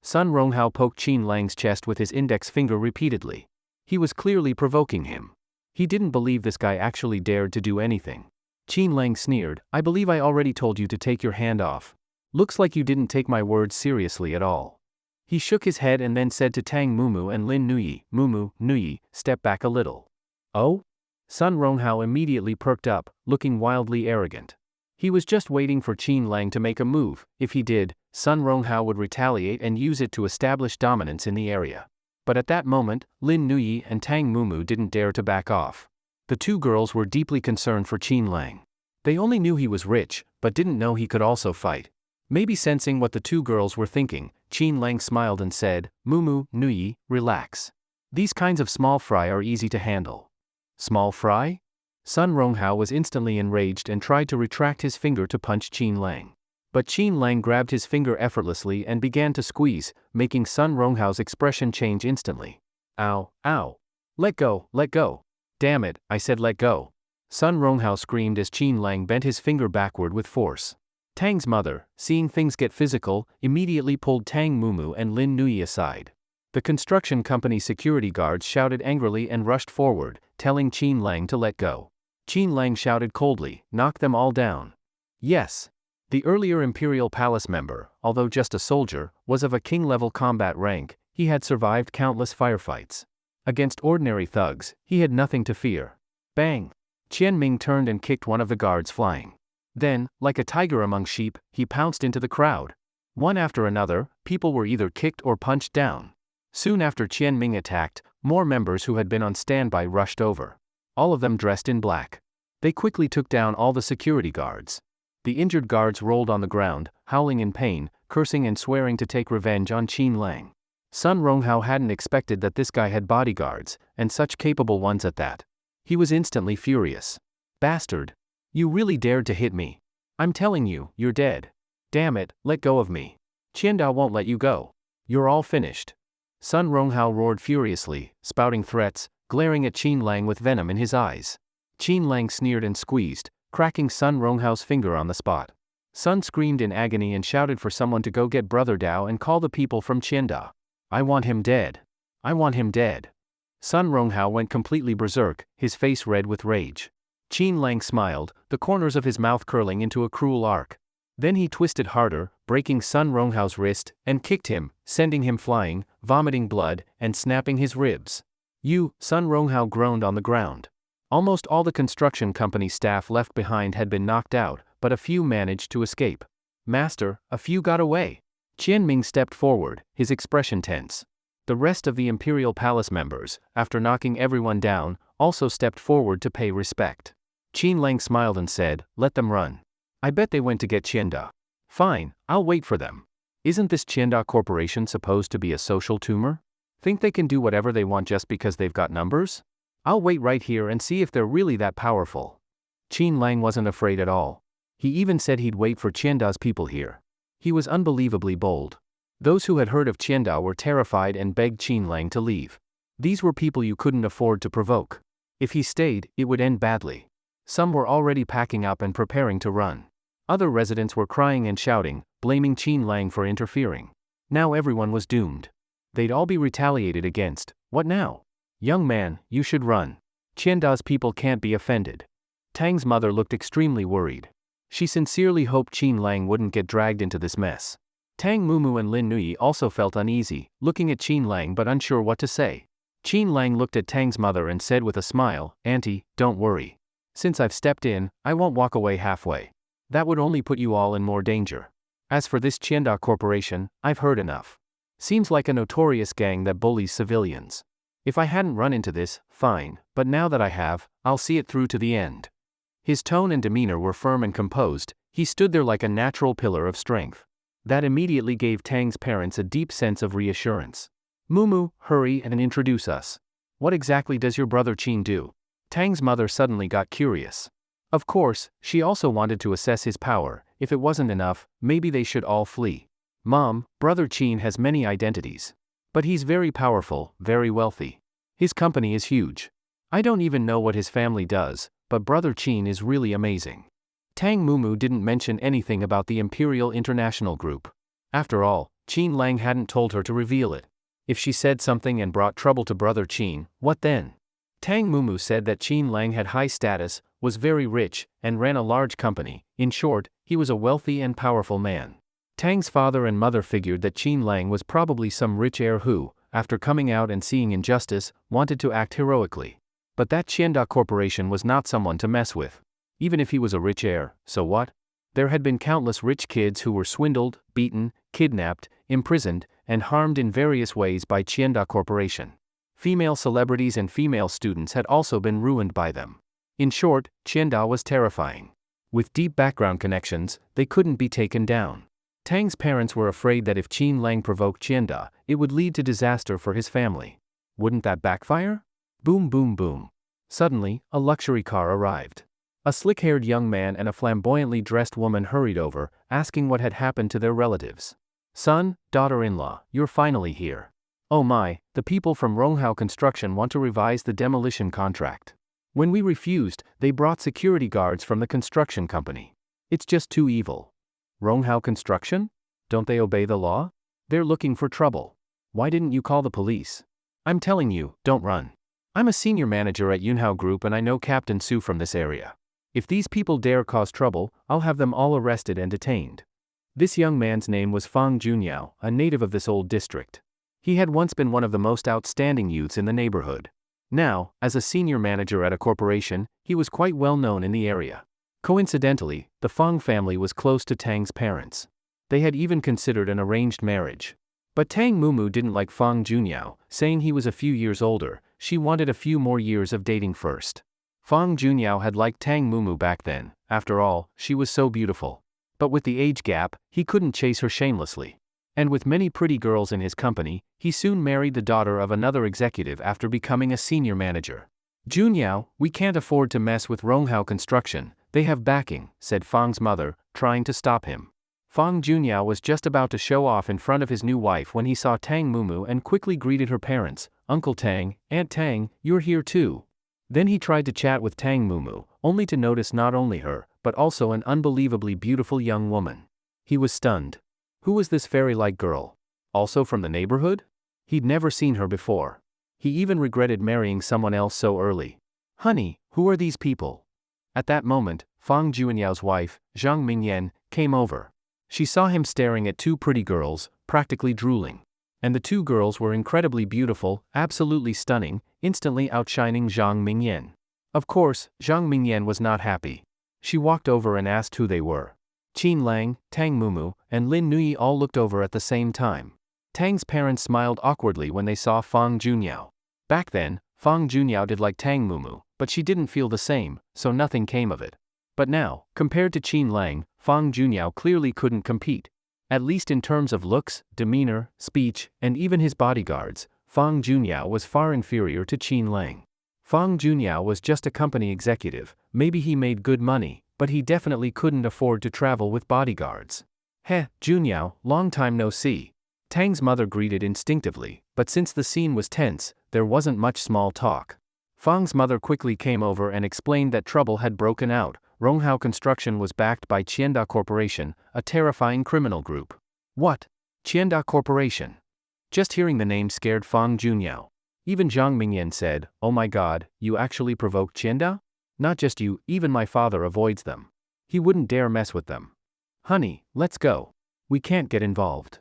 Sun Ronghao poked Qin Lang's chest with his index finger repeatedly. He was clearly provoking him. He didn't believe this guy actually dared to do anything. Qin Lang sneered, I believe I already told you to take your hand off. Looks like you didn't take my words seriously at all. He shook his head and then said to Tang Mumu and Lin Nui, Mumu, Nui, step back a little. Oh? Sun Ronghao immediately perked up, looking wildly arrogant. He was just waiting for Qin Lang to make a move. If he did, Sun Ronghao would retaliate and use it to establish dominance in the area. But at that moment, Lin Nuyi and Tang Mumu didn't dare to back off. The two girls were deeply concerned for Qin Lang. They only knew he was rich, but didn't know he could also fight. Maybe sensing what the two girls were thinking, Qin Lang smiled and said, "Mumu, Nuyi, relax. These kinds of small fry are easy to handle." Small fry? Sun Ronghao was instantly enraged and tried to retract his finger to punch Qin Lang. But Qin Lang grabbed his finger effortlessly and began to squeeze, making Sun Ronghao's expression change instantly. "Ow, ow. Let go, let go. Damn it, I said let go." Sun Ronghao screamed as Qin Lang bent his finger backward with force. Tang's mother, seeing things get physical, immediately pulled Tang Mumu and Lin Nuyi aside. The construction company's security guards shouted angrily and rushed forward, telling Qin Lang to let go. Qin Lang shouted coldly, "Knock them all down." Yes. The earlier Imperial Palace member, although just a soldier, was of a king-level combat rank. He had survived countless firefights. Against ordinary thugs, he had nothing to fear. Bang! Qian Ming turned and kicked one of the guards flying. Then, like a tiger among sheep, he pounced into the crowd. One after another, people were either kicked or punched down. Soon after Qian Ming attacked, more members who had been on standby rushed over. All of them dressed in black. They quickly took down all the security guards. The injured guards rolled on the ground, howling in pain, cursing and swearing to take revenge on Qin Lang. Sun Ronghao hadn't expected that this guy had bodyguards, and such capable ones at that. He was instantly furious. "Bastard! You really dared to hit me. I'm telling you, you're dead. Damn it, let go of me. Qiandao won't let you go. You're all finished." Sun Ronghao roared furiously, spouting threats, glaring at Qin Lang with venom in his eyes. Qin Lang sneered and squeezed, cracking Sun Ronghao's finger on the spot. Sun screamed in agony and shouted for someone to go get Brother Dao and call the people from Qianda. "I want him dead. I want him dead." Sun Ronghao went completely berserk, his face red with rage. Qin Lang smiled, the corners of his mouth curling into a cruel arc. Then he twisted harder, breaking Sun Ronghao's wrist, and kicked him, sending him flying, vomiting blood, and snapping his ribs. "You," Sun Ronghao groaned on the ground. Almost all the construction company staff left behind had been knocked out, but a few managed to escape. "Master, a few got away." Qian Ming stepped forward, his expression tense. The rest of the Imperial Palace members, after knocking everyone down, also stepped forward to pay respect. Qin Lang smiled and said, "Let them run. I bet they went to get Qianda. Fine, I'll wait for them. Isn't this Qianda Corporation supposed to be a social tumor? Think they can do whatever they want just because they've got numbers? I'll wait right here and see if they're really that powerful." Qin Lang wasn't afraid at all. He even said he'd wait for Qianda's people here. He was unbelievably bold. Those who had heard of Qianda were terrified and begged Qin Lang to leave. These were people you couldn't afford to provoke. If he stayed, it would end badly. Some were already packing up and preparing to run. Other residents were crying and shouting, blaming Qin Lang for interfering. Now everyone was doomed. They'd all be retaliated against. What now? "Young man, you should run. Qianda's people can't be offended." Tang's mother looked extremely worried. She sincerely hoped Qin Lang wouldn't get dragged into this mess. Tang Mumu and Lin Nuyi also felt uneasy, looking at Qin Lang but unsure what to say. Qin Lang looked at Tang's mother and said with a smile, "Auntie, don't worry. Since I've stepped in, I won't walk away halfway. That would only put you all in more danger. As for this Qianda Corporation, I've heard enough. Seems like a notorious gang that bullies civilians. If I hadn't run into this, fine, but now that I have, I'll see it through to the end." His tone and demeanor were firm and composed. He stood there like a natural pillar of strength. That immediately gave Tang's parents a deep sense of reassurance. "Mumu, hurry and introduce us. What exactly does your brother Qin do?" Tang's mother suddenly got curious. Of course, she also wanted to assess his power. If it wasn't enough, maybe they should all flee. "Mom, brother Qin has many identities. But he's very powerful, very wealthy. His company is huge. I don't even know what his family does, but brother Qin is really amazing." Tang Mumu didn't mention anything about the Imperial International Group. After all, Qin Lang hadn't told her to reveal it. If she said something and brought trouble to brother Qin, what then? Tang Mumu said that Qin Lang had high status, was very rich, and ran a large company. In short, he was a wealthy and powerful man. Tang's father and mother figured that Qin Lang was probably some rich heir who, after coming out and seeing injustice, wanted to act heroically. But that Qianda Corporation was not someone to mess with. Even if he was a rich heir, so what? There had been countless rich kids who were swindled, beaten, kidnapped, imprisoned, and harmed in various ways by Chienda Corporation. Female celebrities and female students had also been ruined by them. In short, Chienda was terrifying. With deep background connections, they couldn't be taken down. Tang's parents were afraid that if Qin Lang provoked Chienda, it would lead to disaster for his family. Wouldn't that backfire? Boom boom boom. Suddenly, a luxury car arrived. A slick-haired young man and a flamboyantly dressed woman hurried over, asking what had happened to their relatives. Son, daughter-in-law, you're finally here. Oh my, the people from Ronghao Construction want to revise the demolition contract. When we refused, they brought security guards from the construction company. It's just too evil. Ronghao Construction? Don't they obey the law? They're looking for trouble. Why didn't you call the police? I'm telling you, don't run. I'm a senior manager at Yunhao Group and I know Captain Su from this area. If these people dare cause trouble, I'll have them all arrested and detained. This young man's name was Fang Junyao, a native of this old district. He had once been one of the most outstanding youths in the neighborhood. Now, as a senior manager at a corporation, he was quite well known in the area. Coincidentally, the Fang family was close to Tang's parents. They had even considered an arranged marriage. But Tang Mumu didn't like Fang Junyao, saying he was a few years older. She wanted a few more years of dating first. Fang Junyao had liked Tang Mumu back then, after all, she was so beautiful. But with the age gap, he couldn't chase her shamelessly. And with many pretty girls in his company, he soon married the daughter of another executive after becoming a senior manager. Junyao, we can't afford to mess with Ronghao Construction, they have backing, said Fang's mother, trying to stop him. Fang Junyao was just about to show off in front of his new wife when he saw Tang Mumu and quickly greeted her parents. Uncle Tang, Aunt Tang, you're here too. Then he tried to chat with Tang Mumu, only to notice not only her, but also an unbelievably beautiful young woman. He was stunned. Who was this fairy-like girl? Also from the neighborhood? He'd never seen her before. He even regretted marrying someone else so early. Honey, who are these people? At that moment, Fang Juanyao's wife, Zhang Mingyan, came over. She saw him staring at two pretty girls, practically drooling. And the two girls were incredibly beautiful, absolutely stunning, instantly outshining Zhang Mingyan. Of course, Zhang Mingyan was not happy. She walked over and asked who they were. Qin Lang, Tang Mumu, and Lin Nui all looked over at the same time. Tang's parents smiled awkwardly when they saw Fang Junyao. Back then, Fang Junyao did like Tang Mumu, but she didn't feel the same, so nothing came of it. But now, compared to Qin Lang, Fang Junyao clearly couldn't compete. At least in terms of looks, demeanor, speech, and even his bodyguards, Fang Junyao was far inferior to Qin Lang. Fang Junyao was just a company executive, maybe he made good money, but he definitely couldn't afford to travel with bodyguards. Heh, Junyao, long time no see. Tang's mother greeted instinctively, but since the scene was tense, there wasn't much small talk. Fang's mother quickly came over and explained that trouble had broken out. Ronghao Construction was backed by Chienda Corporation, a terrifying criminal group. What? Chienda Corporation? Just hearing the name scared Fang Junyao. Even Zhang Mingyan said, oh my god, you actually provoked Chienda? Not just you, even my father avoids them. He wouldn't dare mess with them. Honey, let's go. We can't get involved.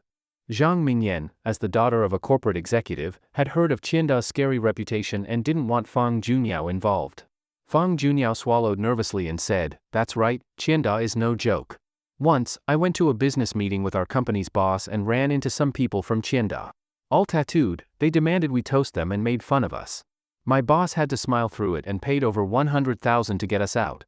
Zhang Mingyan, as the daughter of a corporate executive, had heard of Chienda's scary reputation and didn't want Fang Junyao involved. Fang Junyao swallowed nervously and said, that's right, Chienda is no joke. Once, I went to a business meeting with our company's boss and ran into some people from Chienda. All tattooed, they demanded we toast them and made fun of us. My boss had to smile through it and paid over 100,000 to get us out.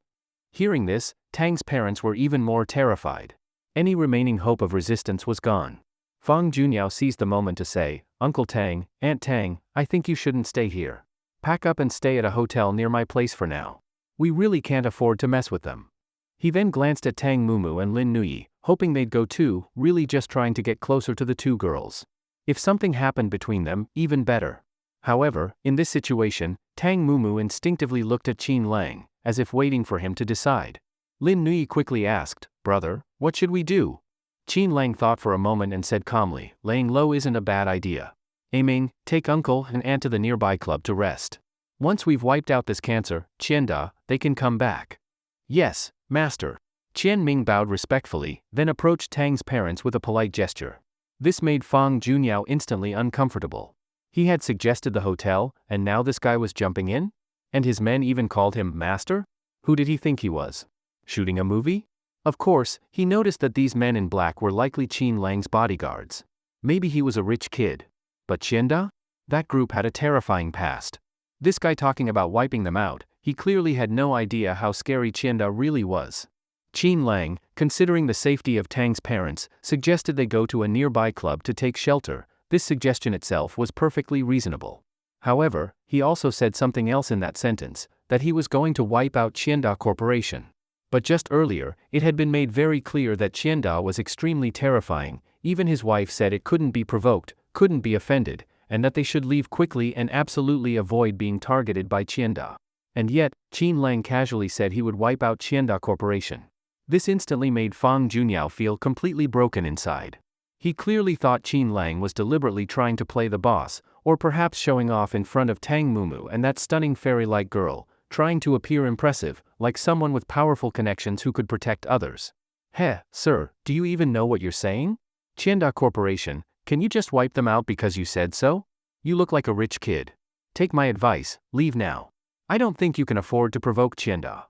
Hearing this, Tang's parents were even more terrified. Any remaining hope of resistance was gone. Fang Junyao seized the moment to say, Uncle Tang, Aunt Tang, I think you shouldn't stay here. Pack up and stay at a hotel near my place for now. We really can't afford to mess with them. He then glanced at Tang Mumu and Lin Nui, hoping they'd go too, really just trying to get closer to the two girls. If something happened between them, even better. However, in this situation, Tang Mumu instinctively looked at Qin Lang, as if waiting for him to decide. Lin Nui quickly asked, brother, what should we do? Qin Lang thought for a moment and said calmly, laying low isn't a bad idea. Aiming, take uncle and aunt to the nearby club to rest. Once we've wiped out this cancer, Chienda, they can come back. Yes, master. Qian Ming bowed respectfully, then approached Tang's parents with a polite gesture. This made Fang Junyao instantly uncomfortable. He had suggested the hotel, and now this guy was jumping in? And his men even called him master? Who did he think he was? Shooting a movie? Of course, he noticed that these men in black were likely Qin Lang's bodyguards. Maybe he was a rich kid. But Qianda? That group had a terrifying past. This guy talking about wiping them out, he clearly had no idea how scary Qianda really was. Qin Lang, considering the safety of Tang's parents, suggested they go to a nearby club to take shelter. This suggestion itself was perfectly reasonable. However, he also said something else in that sentence, that he was going to wipe out Qianda Corporation. But just earlier, it had been made very clear that Qianda was extremely terrifying. Even his wife said it couldn't be provoked, couldn't be offended, and that they should leave quickly and absolutely avoid being targeted by Qianda. And yet, Qin Lang casually said he would wipe out Qianda Corporation. This instantly made Fang Junyao feel completely broken inside. He clearly thought Qin Lang was deliberately trying to play the boss, or perhaps showing off in front of Tang Mumu and that stunning fairy-like girl, trying to appear impressive, like someone with powerful connections who could protect others. Heh, sir, do you even know what you're saying? Qianda Corporation, can you just wipe them out because you said so? You look like a rich kid. Take my advice, leave now. I don't think you can afford to provoke Qianda.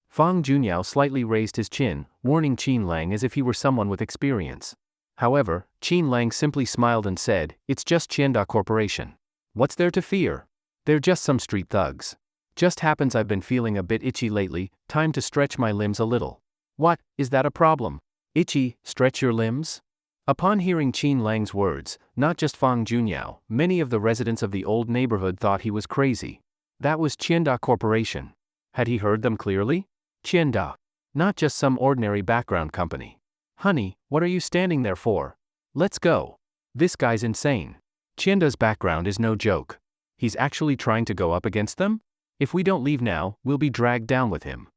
Fang Junyao slightly raised his chin, warning Qin Lang as if he were someone with experience. However, Qin Lang simply smiled and said, "It's just Qianda Corporation. What's there to fear? They're just some street thugs. Just happens I've been feeling a bit itchy lately, time to stretch my limbs a little." What, is that a problem? Itchy, stretch your limbs? Upon hearing Qin Lang's words, not just Fang Junyao, many of the residents of the old neighborhood thought he was crazy. That was Qianda Corporation. Had he heard them clearly? Qianda. Not just some ordinary background company. Honey, what are you standing there for? Let's go. This guy's insane. Qianda's background is no joke. He's actually trying to go up against them? If we don't leave now, we'll be dragged down with him.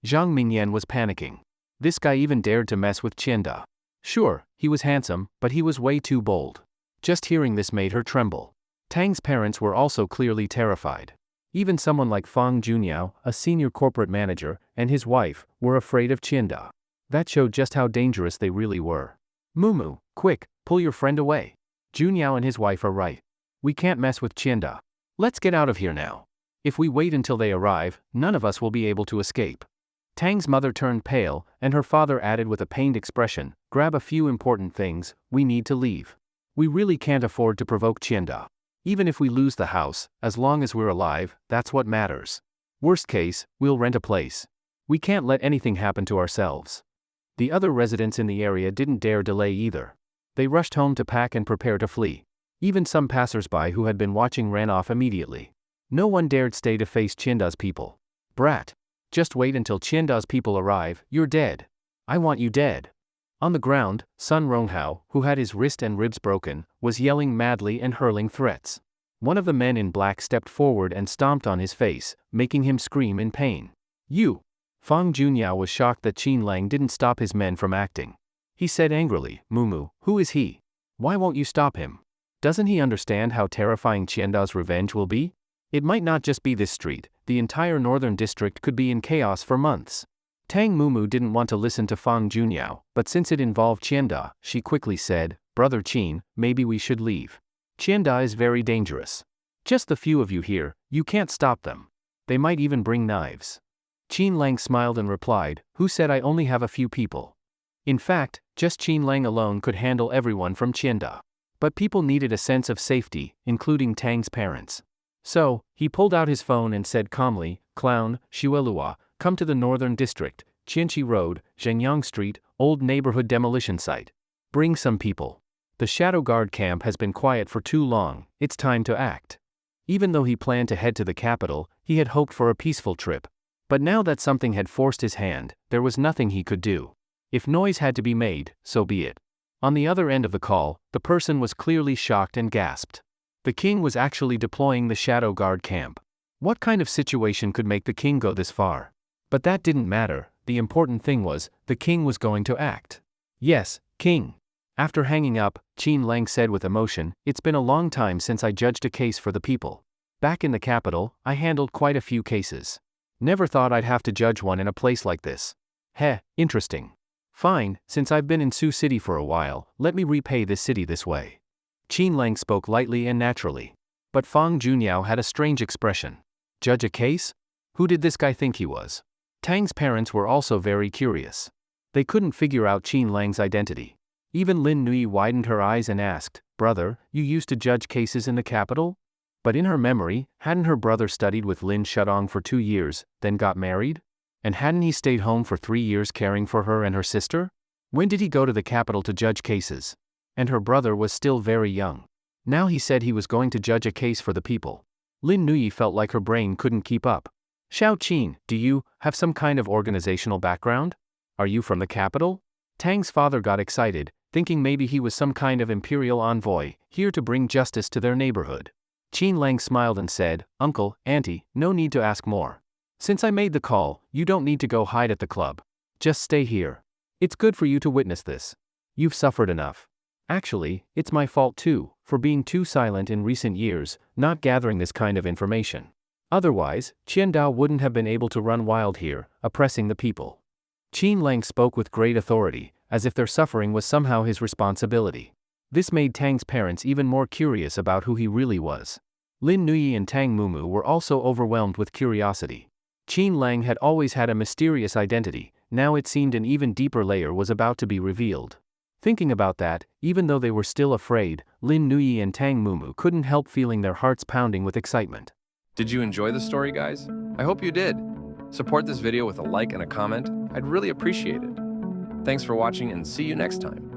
Zhang Mingyan was panicking. This guy even dared to mess with Qianda. Sure, he was handsome, but he was way too bold. Just hearing this made her tremble. Tang's parents were also clearly terrified. Even someone like Fang Junyao, a senior corporate manager, and his wife, were afraid of Qianda. That showed just how dangerous they really were. Mumu, quick, pull your friend away. Junyao and his wife are right. We can't mess with Qianda. Let's get out of here now. If we wait until they arrive, none of us will be able to escape. Tang's mother turned pale, and her father added with a pained expression, grab a few important things, we need to leave. We really can't afford to provoke Qianda. Even if we lose the house, as long as we're alive, that's what matters. Worst case, we'll rent a place. We can't let anything happen to ourselves. The other residents in the area didn't dare delay either. They rushed home to pack and prepare to flee. Even some passers-by who had been watching ran off immediately. No one dared stay to face Qianda's people. Brat. Just wait until Qianda's people arrive, you're dead. I want you dead. On the ground, Sun Ronghao, who had his wrist and ribs broken, was yelling madly and hurling threats. One of the men in black stepped forward and stomped on his face, making him scream in pain. You! Fang Junyao was shocked that Qin Lang didn't stop his men from acting. He said angrily, Mumu, who is he? Why won't you stop him? Doesn't he understand how terrifying Qianda's revenge will be? It might not just be this street, the entire northern district could be in chaos for months. Tang Mumu didn't want to listen to Fang Junyao, but since it involved Qianda, she quickly said, Brother Qin, maybe we should leave. Qianda is very dangerous. Just the few of you here, you can't stop them. They might even bring knives. Qin Lang smiled and replied, who said I only have a few people? In fact, just Qin Lang alone could handle everyone from Qianda. But people needed a sense of safety, including Tang's parents. So, he pulled out his phone and said calmly, Clown, Xuelua, come to the northern district, Qianqi Road, Zhenyang Street, old neighborhood demolition site. Bring some people. The Shadow Guard camp has been quiet for too long, it's time to act. Even though he planned to head to the capital, he had hoped for a peaceful trip. But now that something had forced his hand, there was nothing he could do. If noise had to be made, so be it. On the other end of the call, the person was clearly shocked and gasped. The king was actually deploying the Shadow Guard camp. What kind of situation could make the king go this far? But that didn't matter, the important thing was, the king was going to act. Yes, king. After hanging up, Qin Lang said with emotion, it's been a long time since I judged a case for the people. Back in the capital, I handled quite a few cases. Never thought I'd have to judge one in a place like this. Heh, interesting. Fine, since I've been in Sioux City for a while, let me repay this city this way. Qin Lang spoke lightly and naturally. But Fang Junyao had a strange expression. Judge a case? Who did this guy think he was? Tang's parents were also very curious. They couldn't figure out Qin Lang's identity. Even Lin Nui widened her eyes and asked, "Brother, you used to judge cases in the capital?" But in her memory, hadn't her brother studied with Lin Shudong for 2 years, then got married? And hadn't he stayed home for 3 years caring for her and her sister? When did he go to the capital to judge cases? And her brother was still very young. Now he said he was going to judge a case for the people. Lin Nui felt like her brain couldn't keep up. "Xiao Qin, do you have some kind of organizational background? Are you from the capital?" Tang's father got excited, thinking maybe he was some kind of imperial envoy, here to bring justice to their neighborhood. Qin Lang smiled and said, "Uncle, Auntie, no need to ask more. Since I made the call, you don't need to go hide at the club. Just stay here. It's good for you to witness this. You've suffered enough. Actually, it's my fault too, for being too silent in recent years, not gathering this kind of information. Otherwise, Qiandao wouldn't have been able to run wild here, oppressing the people." Qin Lang spoke with great authority, as if their suffering was somehow his responsibility. This made Tang's parents even more curious about who he really was. Lin Nui and Tang Mumu were also overwhelmed with curiosity. Qin Lang had always had a mysterious identity, now it seemed an even deeper layer was about to be revealed. Thinking about that, even though they were still afraid, Lin Nui and Tang Mumu couldn't help feeling their hearts pounding with excitement. Did you enjoy the story, guys? I hope you did. Support this video with a like and a comment. I'd really appreciate it. Thanks for watching and see you next time.